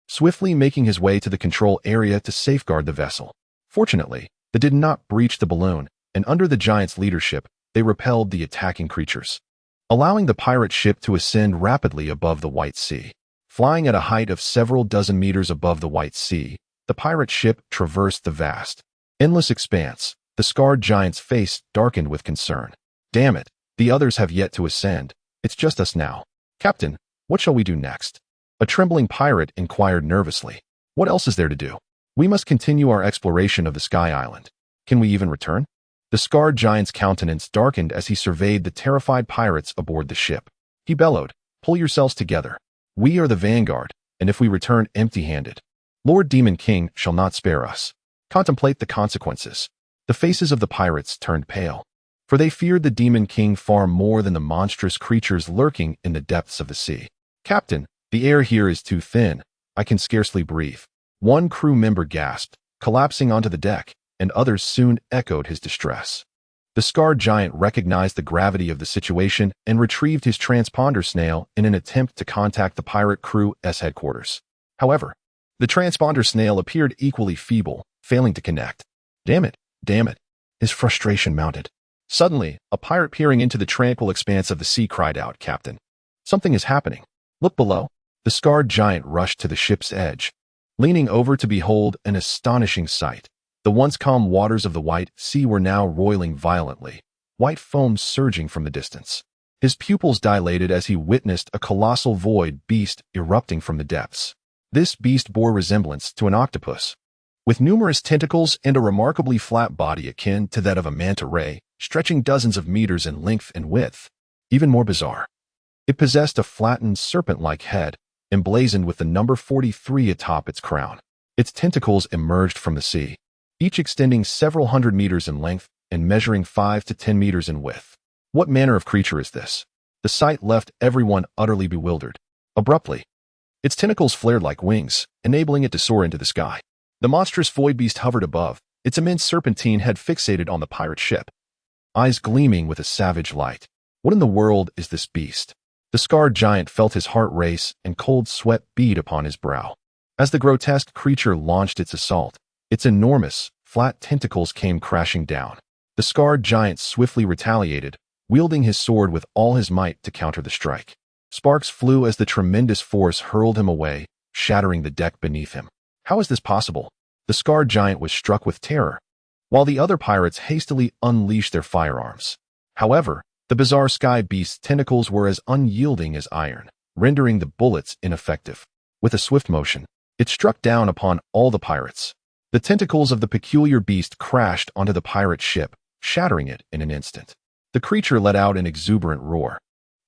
swiftly making his way to the control area to safeguard the vessel. Fortunately, they did not breach the balloon, and under the giant's leadership, they repelled the attacking creatures, allowing the pirate ship to ascend rapidly above the White Sea. Flying at a height of several dozen meters above the White Sea, the pirate ship traversed the vast, endless expanse. The scarred giant's face darkened with concern. "Damn it, the others have yet to ascend. It's just us now. Captain, what shall we do next?" A trembling pirate inquired nervously. "What else is there to do? We must continue our exploration of the Sky Island. Can we even return?" The scarred giant's countenance darkened as he surveyed the terrified pirates aboard the ship. He bellowed, "Pull yourselves together. We are the vanguard, and if we return empty-handed, Lord Demon King shall not spare us. Contemplate the consequences." The faces of the pirates turned pale, for they feared the Demon King far more than the monstrous creatures lurking in the depths of the sea. "Captain, the air here is too thin. I can scarcely breathe." One crew member gasped, collapsing onto the deck, and others soon echoed his distress. The scarred giant recognized the gravity of the situation and retrieved his transponder snail in an attempt to contact the pirate crew's headquarters. However, the transponder snail appeared equally feeble, failing to connect. Damn it, his frustration mounted. Suddenly, a pirate peering into the tranquil expanse of the sea cried out, "Captain, something is happening. Look below." The scarred giant rushed to the ship's edge, leaning over to behold an astonishing sight. The once calm waters of the White Sea were now roiling violently, white foam surging from the distance. His pupils dilated as he witnessed a colossal void beast erupting from the depths. This beast bore resemblance to an octopus, with numerous tentacles and a remarkably flat body akin to that of a manta ray, stretching dozens of meters in length and width. Even more bizarre, it possessed a flattened serpent-like head, emblazoned with the number 43 atop its crown. Its tentacles emerged from the sea, each extending several hundred meters in length and measuring 5 to 10 meters in width. What manner of creature is this? The sight left everyone utterly bewildered. Abruptly, its tentacles flared like wings, enabling it to soar into the sky. The monstrous void beast hovered above, its immense serpentine head fixated on the pirate ship, eyes gleaming with a savage light. What in the world is this beast? The scarred giant felt his heart race and cold sweat bead upon his brow. As the grotesque creature launched its assault, its enormous, flat tentacles came crashing down. The scarred giant swiftly retaliated, wielding his sword with all his might to counter the strike. Sparks flew as the tremendous force hurled him away, shattering the deck beneath him. How is this possible? The scarred giant was struck with terror, while the other pirates hastily unleashed their firearms. However, the bizarre sky beast's tentacles were as unyielding as iron, rendering the bullets ineffective. With a swift motion, it struck down upon all the pirates. The tentacles of the peculiar beast crashed onto the pirate ship, shattering it in an instant. The creature let out an exuberant roar,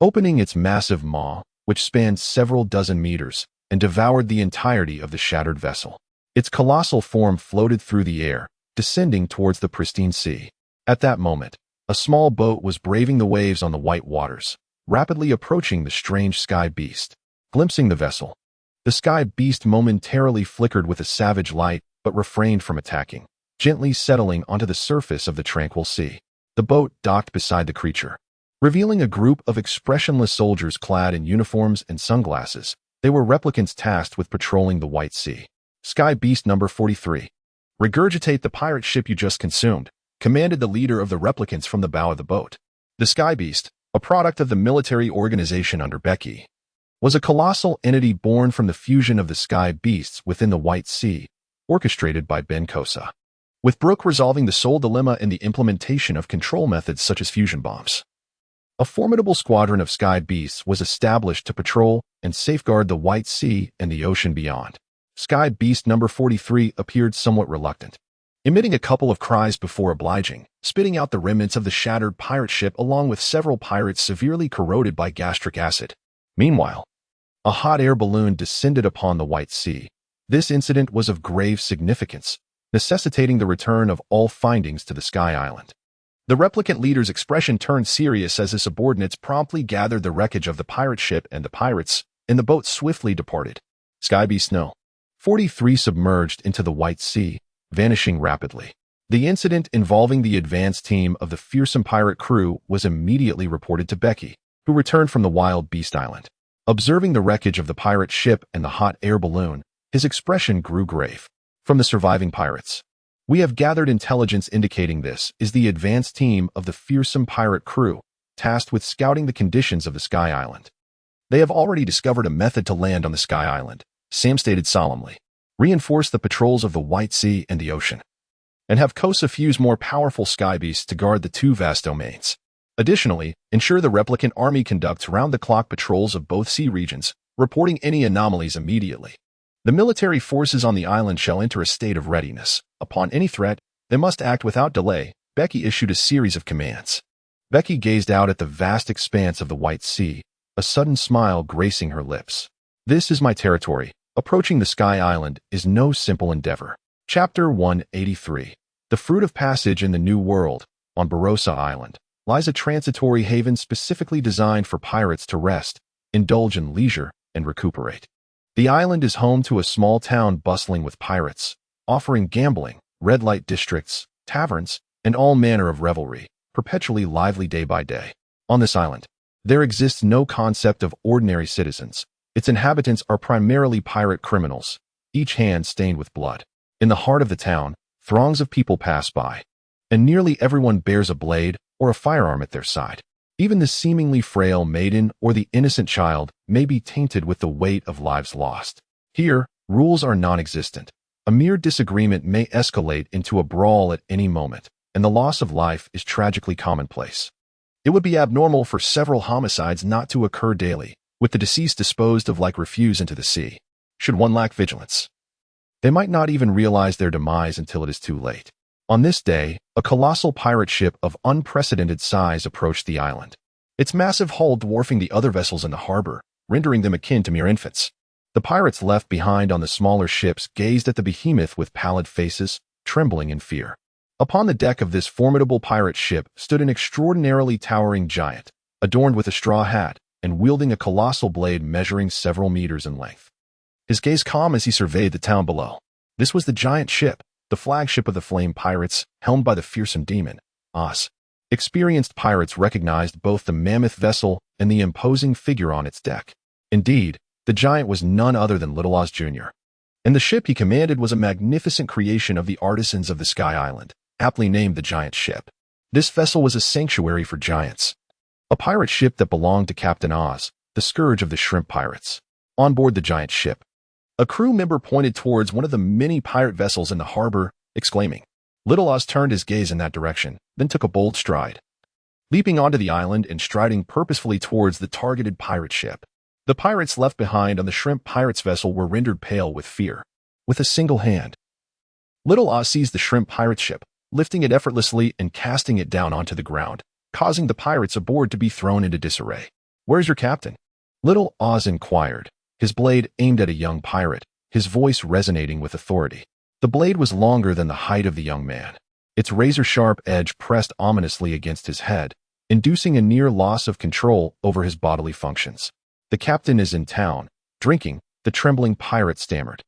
opening its massive maw, which spanned several dozen meters, and devoured the entirety of the shattered vessel. Its colossal form floated through the air, descending towards the pristine sea. At that moment, a small boat was braving the waves on the white waters, rapidly approaching the strange sky beast. Glimpsing the vessel, the sky beast momentarily flickered with a savage light, but refrained from attacking, gently settling onto the surface of the tranquil sea. The boat docked beside the creature, revealing a group of expressionless soldiers clad in uniforms and sunglasses. They were replicants tasked with patrolling the White Sea. Sky Beast number 43. "Regurgitate the pirate ship you just consumed," commanded the leader of the replicants from the bow of the boat. The Sky Beast, a product of the military organization under Bege, was a colossal entity born from the fusion of the sky beasts within the White Sea, orchestrated by Ben Kosa, with Brooke resolving the sole dilemma in the implementation of control methods such as fusion bombs. A formidable squadron of sky beasts was established to patrol and safeguard the White Sea and the ocean beyond. Sky Beast number 43 appeared somewhat reluctant, emitting a couple of cries before obliging, spitting out the remnants of the shattered pirate ship along with several pirates severely corroded by gastric acid. Meanwhile, a hot air balloon descended upon the White Sea. This incident was of grave significance, necessitating the return of all findings to the Sky Island. The replicant leader's expression turned serious as his subordinates promptly gathered the wreckage of the pirate ship and the pirates, and the boat swiftly departed. Sky Beast No. 43 submerged into the White Sea, vanishing rapidly. The incident involving the advance team of the fearsome pirate crew was immediately reported to Becky, who returned from the Wild Beast Island. Observing the wreckage of the pirate ship and the hot air balloon, his expression grew grave. From the surviving pirates, "We have gathered intelligence indicating this is the advance team of the fearsome pirate crew, tasked with scouting the conditions of the Sky Island. They have already discovered a method to land on the Sky Island," Sam stated solemnly. "Reinforce the patrols of the White Sea and the ocean, and have Kosa fuse more powerful sky beasts to guard the two vast domains. Additionally, ensure the replicant army conducts round-the-clock patrols of both sea regions, reporting any anomalies immediately. The military forces on the island shall enter a state of readiness. Upon any threat, they must act without delay." Becky issued a series of commands. Becky gazed out at the vast expanse of the White Sea, a sudden smile gracing her lips. "This is my territory. Approaching the Sky Island is no simple endeavor." Chapter 183. The fruit of passage in the New World. On Barossa Island lies a transitory haven specifically designed for pirates to rest, indulge in leisure, and recuperate. The island is home to a small town bustling with pirates, offering gambling, red light districts, taverns, and all manner of revelry, perpetually lively day by day. On this island, there exists no concept of ordinary citizens. Its inhabitants are primarily pirate criminals, each hand stained with blood. In the heart of the town, throngs of people pass by, and nearly everyone bears a blade or a firearm at their side. Even the seemingly frail maiden or the innocent child may be tainted with the weight of lives lost. Here, rules are non-existent. A mere disagreement may escalate into a brawl at any moment, and the loss of life is tragically commonplace. It would be abnormal for several homicides not to occur daily, with the deceased disposed of like refuse into the sea. Should one lack vigilance, they might not even realize their demise until it is too late. On this day, a colossal pirate ship of unprecedented size approached the island, its massive hull dwarfing the other vessels in the harbor, rendering them akin to mere infants. The pirates left behind on the smaller ships gazed at the behemoth with pallid faces, trembling in fear. Upon the deck of this formidable pirate ship stood an extraordinarily towering giant, adorned with a straw hat and wielding a colossal blade measuring several meters in length. His gaze calm as he surveyed the town below. This was the giant ship, the flagship of the Flame Pirates, helmed by the fearsome demon, Oz. Experienced pirates recognized both the mammoth vessel and the imposing figure on its deck. Indeed, the giant was none other than Little Oz Jr., and the ship he commanded was a magnificent creation of the artisans of the Sky Island, aptly named the Giant Ship. This vessel was a sanctuary for giants, a pirate ship that belonged to Captain Oz, the scourge of the shrimp pirates. On board the giant ship, a crew member pointed towards one of the many pirate vessels in the harbor, exclaiming. Little Oz turned his gaze in that direction, then took a bold stride, leaping onto the island and striding purposefully towards the targeted pirate ship. The pirates left behind on the shrimp pirates vessel were rendered pale with fear. With a single hand, Little Oz seized the shrimp pirate ship, lifting it effortlessly and casting it down onto the ground, causing the pirates aboard to be thrown into disarray. "Where's your captain?" Little Oz inquired, his blade aimed at a young pirate, his voice resonating with authority. The blade was longer than the height of the young man. Its razor-sharp edge pressed ominously against his head, inducing a near loss of control over his bodily functions. "The captain is in town, drinking," the trembling pirate stammered.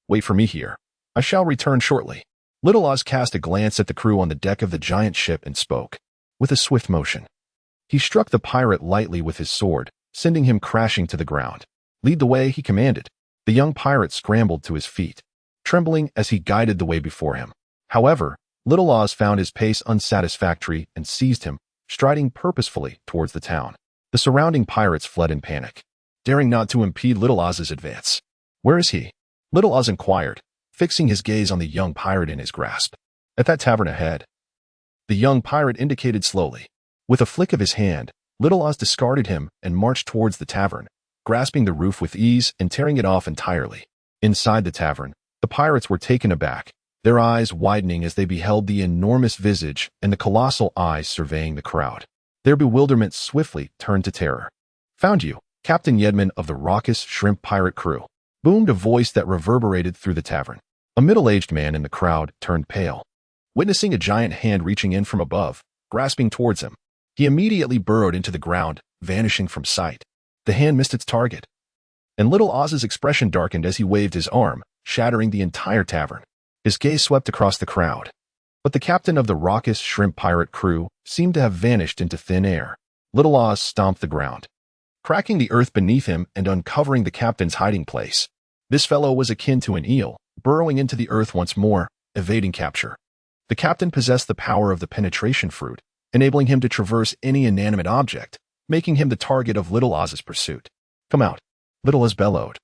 "Wait for me here. I shall return shortly." Little Oz cast a glance at the crew on the deck of the giant ship and spoke. With a swift motion, he struck the pirate lightly with his sword, sending him crashing to the ground. "Lead the way," he commanded. The young pirate scrambled to his feet, trembling as he guided the way before him. However, Little Oz found his pace unsatisfactory and seized him, striding purposefully towards the town. The surrounding pirates fled in panic, daring not to impede Little Oz's advance. "Where is he?" Little Oz inquired, fixing his gaze on the young pirate in his grasp. At that tavern ahead, the young pirate indicated slowly. With a flick of his hand, Little Oz discarded him and marched towards the tavern, grasping the roof with ease and tearing it off entirely. Inside the tavern, the pirates were taken aback, their eyes widening as they beheld the enormous visage and the colossal eyes surveying the crowd. Their bewilderment swiftly turned to terror. "Found you, Captain Yedman of the raucous shrimp pirate crew," boomed a voice that reverberated through the tavern. A middle-aged man in the crowd turned pale. Witnessing a giant hand reaching in from above, grasping towards him, he immediately burrowed into the ground, vanishing from sight. The hand missed its target, and Little Oz's expression darkened as he waved his arm, shattering the entire tavern. His gaze swept across the crowd, but the captain of the raucous shrimp pirate crew seemed to have vanished into thin air. Little Oz stomped the ground, cracking the earth beneath him and uncovering the captain's hiding place. This fellow was akin to an eel, burrowing into the earth once more, evading capture. The captain possessed the power of the penetration fruit, enabling him to traverse any inanimate object, making him the target of Little Oz's pursuit. "Come out," Little Oz bellowed,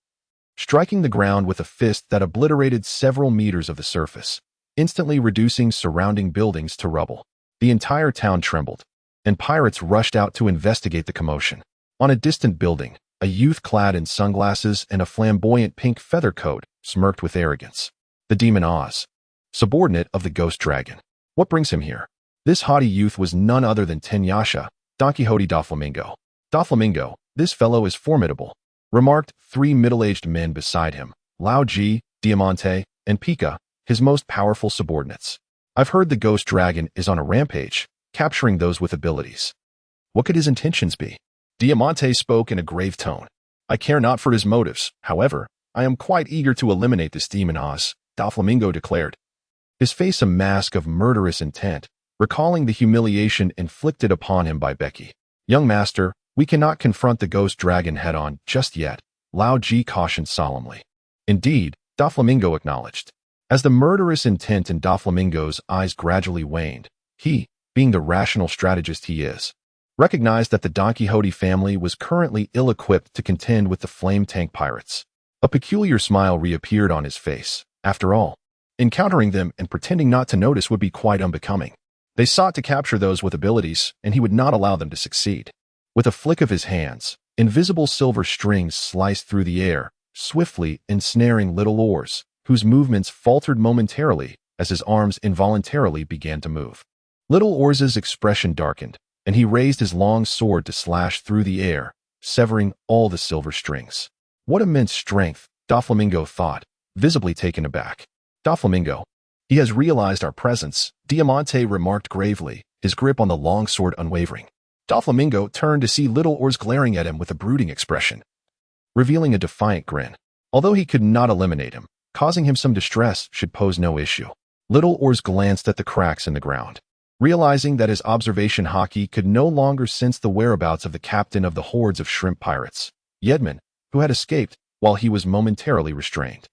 striking the ground with a fist that obliterated several meters of the surface, instantly reducing surrounding buildings to rubble. The entire town trembled, and pirates rushed out to investigate the commotion. On a distant building, a youth clad in sunglasses and a flamboyant pink feather coat smirked with arrogance. The demon Oz, subordinate of the ghost dragon. What brings him here? This haughty youth was none other than Tenyasha, Don Quixote Doflamingo. "Doflamingo, this fellow is formidable," remarked three middle-aged men beside him, Lao Ji, Diamante, and Pika, his most powerful subordinates. "I've heard the ghost dragon is on a rampage, capturing those with abilities. What could his intentions be?" Diamante spoke in a grave tone. "I care not for his motives. However, I am quite eager to eliminate this demon Oz," Doflamingo declared, his face a mask of murderous intent, recalling the humiliation inflicted upon him by Becky. "Young master, we cannot confront the ghost dragon head-on just yet," Lao Ji cautioned solemnly. "Indeed," Doflamingo acknowledged. As the murderous intent in Doflamingo's eyes gradually waned, he, being the rational strategist he is, recognized that the Don Quixote family was currently ill-equipped to contend with the flame tank pirates. A peculiar smile reappeared on his face. After all, encountering them and pretending not to notice would be quite unbecoming. They sought to capture those with abilities, and he would not allow them to succeed. With a flick of his hands, invisible silver strings sliced through the air, swiftly ensnaring Little Oz, whose movements faltered momentarily as his arms involuntarily began to move. Little Oz's expression darkened, and he raised his long sword to slash through the air, severing all the silver strings. What immense strength, Doflamingo thought, visibly taken aback. "Doflamingo, he has realized our presence," Diamante remarked gravely, his grip on the long sword unwavering. Doflamingo turned to see Little Oz glaring at him with a brooding expression, revealing a defiant grin. Although he could not eliminate him, causing him some distress should pose no issue. Little Oz glanced at the cracks in the ground, realizing that his observation hockey could no longer sense the whereabouts of the captain of the hordes of shrimp pirates, Yedman, who had escaped while he was momentarily restrained.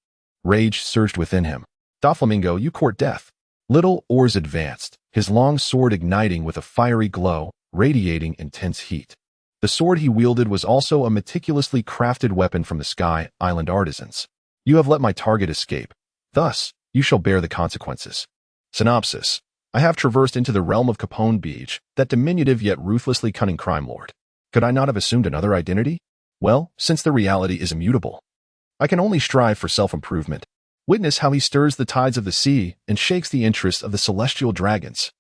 Rage surged within him. "Doflamingo, you court death." Little Oz advanced, his long sword igniting with a fiery glow, radiating intense heat. The sword he wielded was also a meticulously crafted weapon from the Sky Island artisans. "You have let my target escape. Thus, you shall bear the consequences." Synopsis: I have traversed into the realm of Capone Bege, that diminutive yet ruthlessly cunning crime lord. Could I not have assumed another identity? Well, since the reality is immutable, I can only strive for self-improvement. Witness how he stirs the tides of the sea and shakes the interests of the celestial dragons.